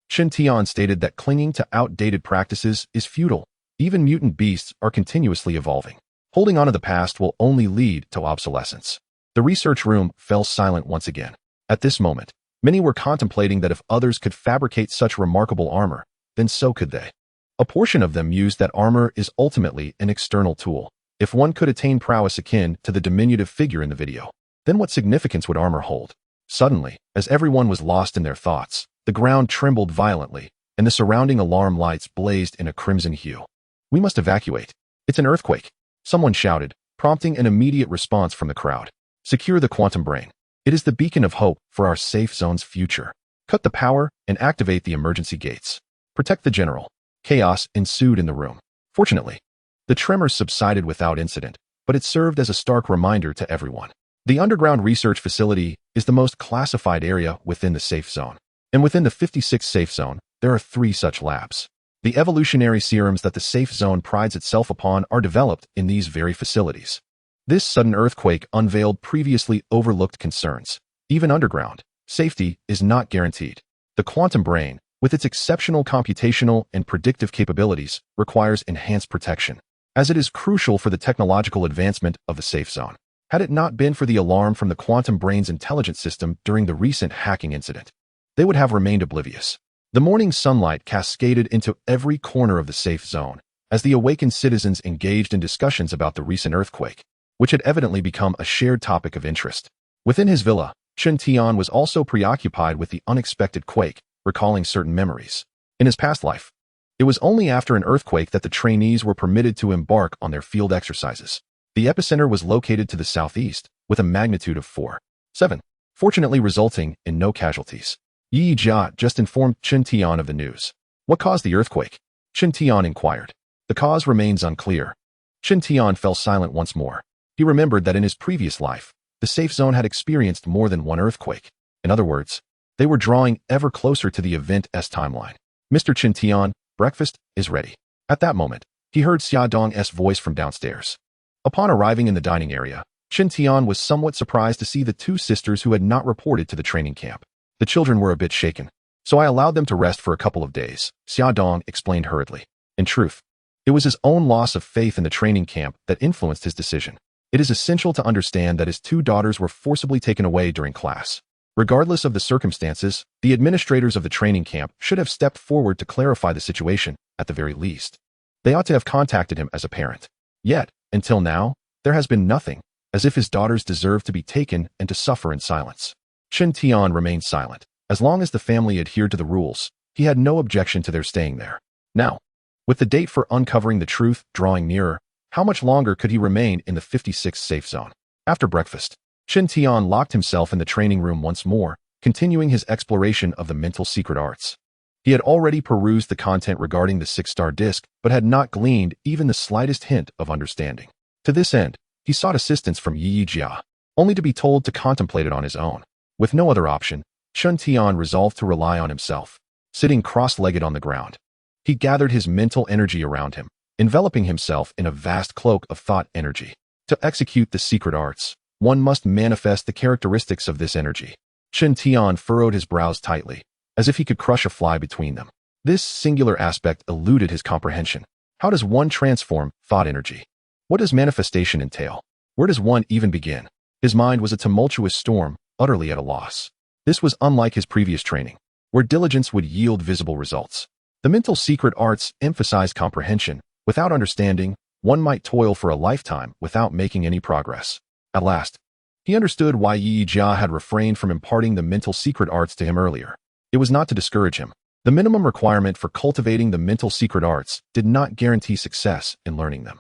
Chen Tian stated that clinging to outdated practices is futile. Even mutant beasts are continuously evolving. Holding on to the past will only lead to obsolescence. The research room fell silent once again. At this moment, many were contemplating that if others could fabricate such remarkable armor, then so could they. A portion of them mused that armor is ultimately an external tool. If one could attain prowess akin to the diminutive figure in the video, then what significance would armor hold? Suddenly, as everyone was lost in their thoughts, the ground trembled violently, and the surrounding alarm lights blazed in a crimson hue. "We must evacuate. It's an earthquake," someone shouted, prompting an immediate response from the crowd. "Secure the quantum brain. It is the beacon of hope for our safe zone's future. Cut the power and activate the emergency gates. Protect the general." Chaos ensued in the room. Fortunately, the tremors subsided without incident, but it served as a stark reminder to everyone. The underground research facility is the most classified area within the safe zone. And within the 56th safe zone, there are 3 such labs. The evolutionary serums that the safe zone prides itself upon are developed in these very facilities. This sudden earthquake unveiled previously overlooked concerns. Even underground, safety is not guaranteed. The quantum brain, with its exceptional computational and predictive capabilities, requires enhanced protection, as it is crucial for the technological advancement of the safe zone. Had it not been for the alarm from the quantum brain's intelligence system during the recent hacking incident, they would have remained oblivious. The morning sunlight cascaded into every corner of the safe zone as the awakened citizens engaged in discussions about the recent earthquake, which had evidently become a shared topic of interest. Within his villa, Chen Tian was also preoccupied with the unexpected quake, recalling certain memories. In his past life, it was only after an earthquake that the trainees were permitted to embark on their field exercises. The epicenter was located to the southeast, with a magnitude of 4.7, fortunately resulting in no casualties. Yi Jia just informed Chen Tian of the news. "What caused the earthquake?" Chen Tian inquired. "The cause remains unclear." Chen Tian fell silent once more. He remembered that in his previous life, the safe zone had experienced more than one earthquake. In other words, they were drawing ever closer to the event's timeline. "Mr. Chen Tian, breakfast is ready." At that moment, he heard Xia Dong's voice from downstairs. Upon arriving in the dining area, Chen Tian was somewhat surprised to see the 2 sisters who had not reported to the training camp. "The children were a bit shaken, so I allowed them to rest for a couple of days," Xia Dong explained hurriedly. In truth, it was his own loss of faith in the training camp that influenced his decision. It is essential to understand that his 2 daughters were forcibly taken away during class. Regardless of the circumstances, the administrators of the training camp should have stepped forward to clarify the situation, at the very least. They ought to have contacted him as a parent. Yet, until now, there has been nothing, as if his daughters deserved to be taken and to suffer in silence. Chen Tian remained silent. As long as the family adhered to the rules, he had no objection to their staying there. Now, with the date for uncovering the truth drawing nearer, how much longer could he remain in the 56th safe zone? After breakfast, Chen Tian locked himself in the training room once more, continuing his exploration of the mental secret arts. He had already perused the content regarding the 6-star disc, but had not gleaned even the slightest hint of understanding. To this end, he sought assistance from Yi Jia, only to be told to contemplate it on his own. With no other option, Chen Tian resolved to rely on himself. Sitting cross-legged on the ground, he gathered his mental energy around him, enveloping himself in a vast cloak of thought energy. To execute the secret arts, one must manifest the characteristics of this energy. Chen Tian furrowed his brows tightly, as if he could crush a fly between them. This singular aspect eluded his comprehension. How does one transform thought energy? What does manifestation entail? Where does one even begin? His mind was a tumultuous storm, utterly at a loss. This was unlike his previous training, where diligence would yield visible results. The mental secret arts emphasize comprehension. Without understanding, one might toil for a lifetime without making any progress. At last, he understood why Yi Jia had refrained from imparting the mental secret arts to him earlier. It was not to discourage him. The minimum requirement for cultivating the mental secret arts did not guarantee success in learning them.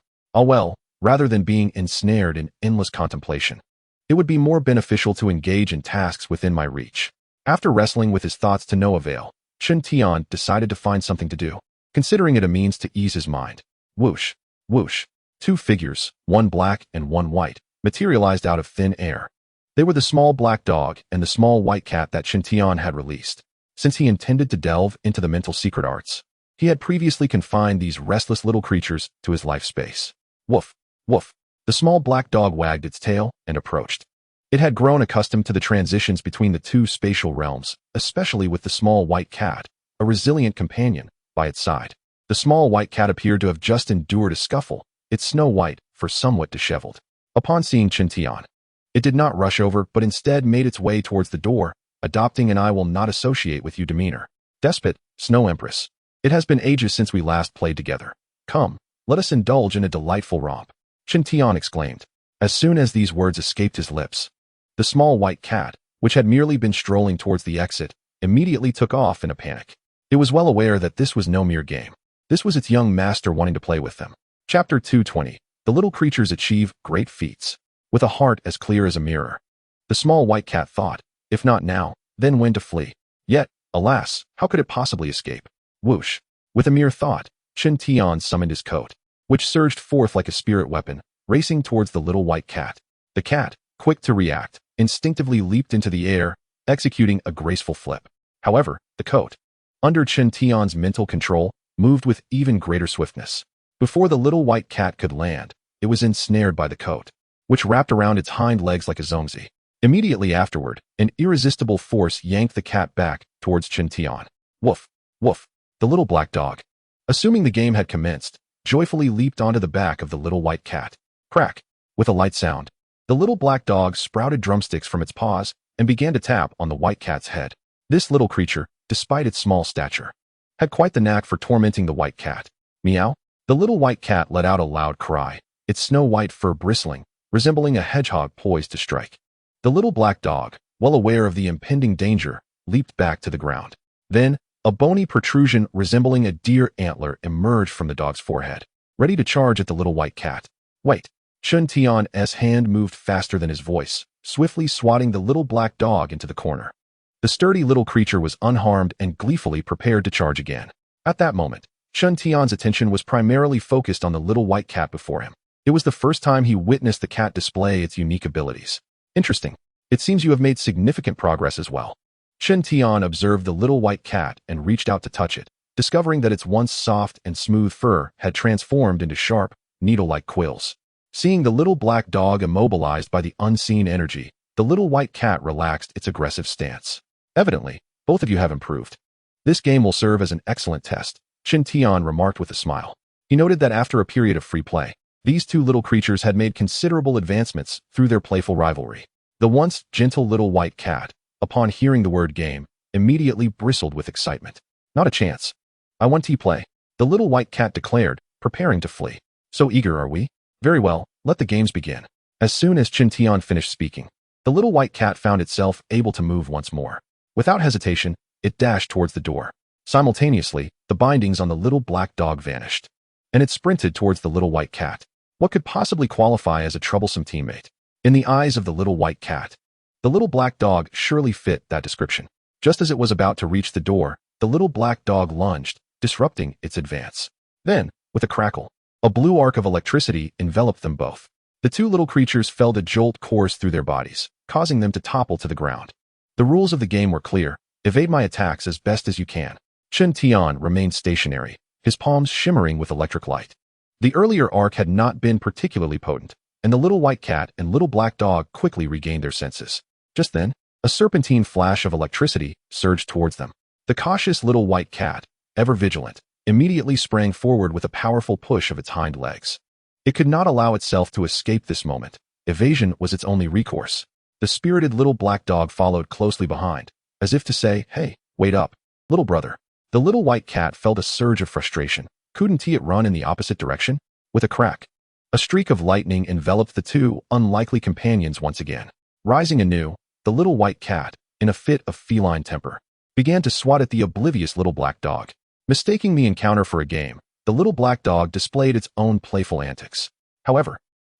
Rather than being ensnared in endless contemplation, it would be more beneficial to engage in tasks within my reach. After wrestling with his thoughts to no avail, Chen Tian decided to find something to do, considering it a means to ease his mind. Whoosh, whoosh. 2 figures, one black and one white, materialized out of thin air. They were the small black dog and the small white cat that Chen Tian had released. Since he intended to delve into the mental secret arts, he had previously confined these restless little creatures to his life space. Woof, woof. The small black dog wagged its tail and approached. It had grown accustomed to the transitions between the 2 spatial realms, especially with the small white cat, a resilient companion, by its side. The small white cat appeared to have just endured a scuffle, its snow white fur somewhat disheveled. Upon seeing Chen Tian, It did not rush over, but instead made its way towards the door, adopting an "I will not associate with you" demeanor. Despot, Snow Empress. It has been ages since we last played together. Come, let us indulge in a delightful romp, Chen Tian exclaimed. As soon as these words escaped his lips, the small white cat, which had merely been strolling towards the exit, immediately took off in a panic. It was well aware that this was no mere game. This was its young master wanting to play with them. Chapter 220. The little creatures achieve great feats. With a heart as clear as a mirror, the small white cat thought, if not now, then when to flee. Yet, alas, how could it possibly escape? Whoosh. With a mere thought, Chen Tian summoned his coat, which surged forth like a spirit weapon, racing towards the little white cat. The cat, quick to react, instinctively leaped into the air, executing a graceful flip. However, the coat, under Chen Tian's mental control, moved with even greater swiftness. Before the little white cat could land, it was ensnared by the coat, which wrapped around its hind legs like a zongzi. Immediately afterward, an irresistible force yanked the cat back towards Chen Tian. Woof, woof. The little black dog, assuming the game had commenced, joyfully leaped onto the back of the little white cat. Crack. With a light sound, the little black dog sprouted drumsticks from its paws and began to tap on the white cat's head. This little creature, despite its small stature, had quite the knack for tormenting the white cat. Meow. The little white cat let out a loud cry, its snow-white fur bristling, resembling a hedgehog poised to strike. The little black dog, well aware of the impending danger, leaped back to the ground. Then, a bony protrusion resembling a deer antler emerged from the dog's forehead, ready to charge at the little white cat. Wait. Chen Tian's hand moved faster than his voice, swiftly swatting the little black dog into the corner. The sturdy little creature was unharmed and gleefully prepared to charge again. At that moment, Chen Tian's attention was primarily focused on the little white cat before him. It was the first time he witnessed the cat display its unique abilities. Interesting. It seems you have made significant progress as well. Chen Tian observed the little white cat and reached out to touch it, discovering that its once soft and smooth fur had transformed into sharp, needle-like quills. Seeing the little black dog immobilized by the unseen energy, the little white cat relaxed its aggressive stance. Evidently, both of you have improved. This game will serve as an excellent test, Chen Tian remarked with a smile. He noted that after a period of free play, these two little creatures had made considerable advancements through their playful rivalry. The once gentle little white cat, upon hearing the word game, immediately bristled with excitement. Not a chance. I want to play, the little white cat declared, preparing to flee. So eager are we? Very well, let the games begin. As soon as Chen Tian finished speaking, the little white cat found itself able to move once more. Without hesitation, it dashed towards the door. Simultaneously, the bindings on the little black dog vanished, and it sprinted towards the little white cat. What could possibly qualify as a troublesome teammate? In the eyes of the little white cat, the little black dog surely fit that description. Just as it was about to reach the door, the little black dog lunged, disrupting its advance. Then, with a crackle, a blue arc of electricity enveloped them both. The two little creatures felt a jolt course through their bodies, causing them to topple to the ground. The rules of the game were clear. Evade my attacks as best as you can. Chen Tian remained stationary, his palms shimmering with electric light. The earlier arc had not been particularly potent, and the little white cat and little black dog quickly regained their senses. Just then, a serpentine flash of electricity surged towards them. The cautious little white cat, ever vigilant, immediately sprang forward with a powerful push of its hind legs. It could not allow itself to escape this moment. Evasion was its only recourse. The spirited little black dog followed closely behind, as if to say, "Hey, wait up, little brother." The little white cat felt a surge of frustration. Couldn't it run in the opposite direction? With a crack, a streak of lightning enveloped the two unlikely companions once again. Rising anew, the little white cat, in a fit of feline temper, began to swat at the oblivious little black dog. Mistaking the encounter for a game, the little black dog displayed its own playful antics. However,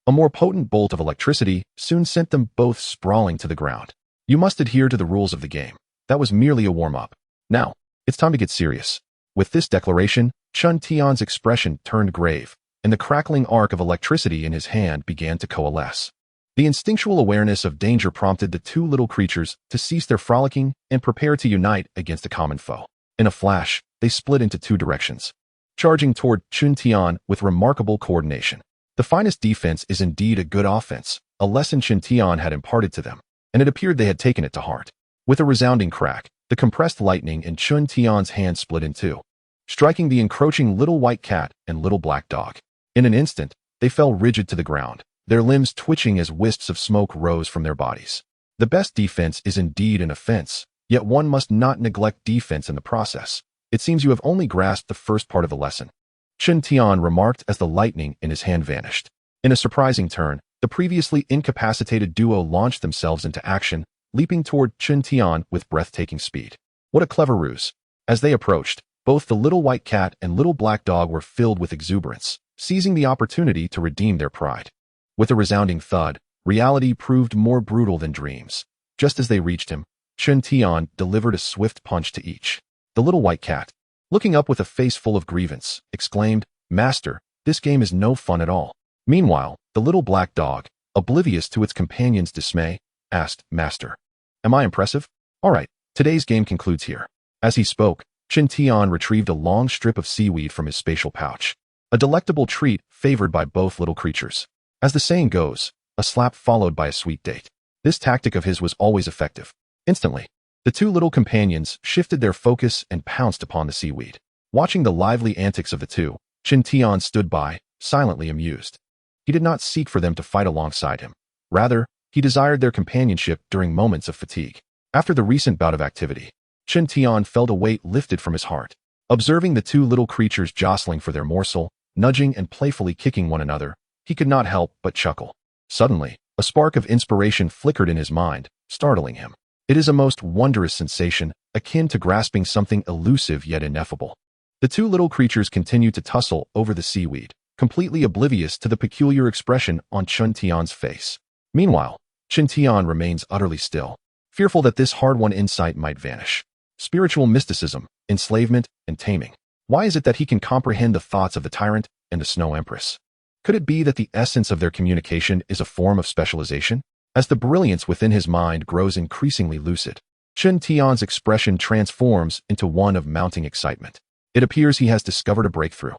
a more potent bolt of electricity soon sent them both sprawling to the ground. You must adhere to the rules of the game. That was merely a warm-up. Now, it's time to get serious. With this declaration, Chen Tian's expression turned grave, and the crackling arc of electricity in his hand began to coalesce. The instinctual awareness of danger prompted the two little creatures to cease their frolicking and prepare to unite against a common foe. In a flash, they split into two directions, charging toward Chen Tian with remarkable coordination. The finest defense is indeed a good offense, a lesson Chen Tian had imparted to them, and it appeared they had taken it to heart. With a resounding crack, the compressed lightning in Chen Tian's hand split in two, striking the encroaching little white cat and little black dog. In an instant, they fell rigid to the ground, their limbs twitching as wisps of smoke rose from their bodies. The best defense is indeed an offense, yet one must not neglect defense in the process. It seems you have only grasped the first part of the lesson, Chen Tian remarked as the lightning in his hand vanished. In a surprising turn, the previously incapacitated duo launched themselves into action, leaping toward Chen Tian with breathtaking speed. What a clever ruse. As they approached, both the little white cat and little black dog were filled with exuberance, seizing the opportunity to redeem their pride. With a resounding thud, reality proved more brutal than dreams. Just as they reached him, Chen Tian delivered a swift punch to each. The little white cat, looking up with a face full of grievance, exclaimed, "Master, this game is no fun at all." Meanwhile, the little black dog, oblivious to its companion's dismay, asked, "Master, am I impressive? All right, today's game concludes here." As he spoke, Chen Tian retrieved a long strip of seaweed from his spatial pouch, a delectable treat favored by both little creatures. As the saying goes, a slap followed by a sweet date. This tactic of his was always effective. Instantly, the two little companions shifted their focus and pounced upon the seaweed. Watching the lively antics of the two, Chen Tian stood by, silently amused. He did not seek for them to fight alongside him. Rather, he desired their companionship during moments of fatigue. After the recent bout of activity, Chen Tian felt a weight lifted from his heart. Observing the two little creatures jostling for their morsel, nudging and playfully kicking one another, he could not help but chuckle. Suddenly, a spark of inspiration flickered in his mind, startling him. It is a most wondrous sensation, akin to grasping something elusive yet ineffable. The two little creatures continued to tussle over the seaweed, completely oblivious to the peculiar expression on Chen Tian's face. Meanwhile, Chen Tian remains utterly still, fearful that this hard-won insight might vanish. Spiritual mysticism, enslavement, and taming. Why is it that he can comprehend the thoughts of the tyrant and the Snow Empress? Could it be that the essence of their communication is a form of specialization? As the brilliance within his mind grows increasingly lucid, Chen Tian's expression transforms into one of mounting excitement. It appears he has discovered a breakthrough.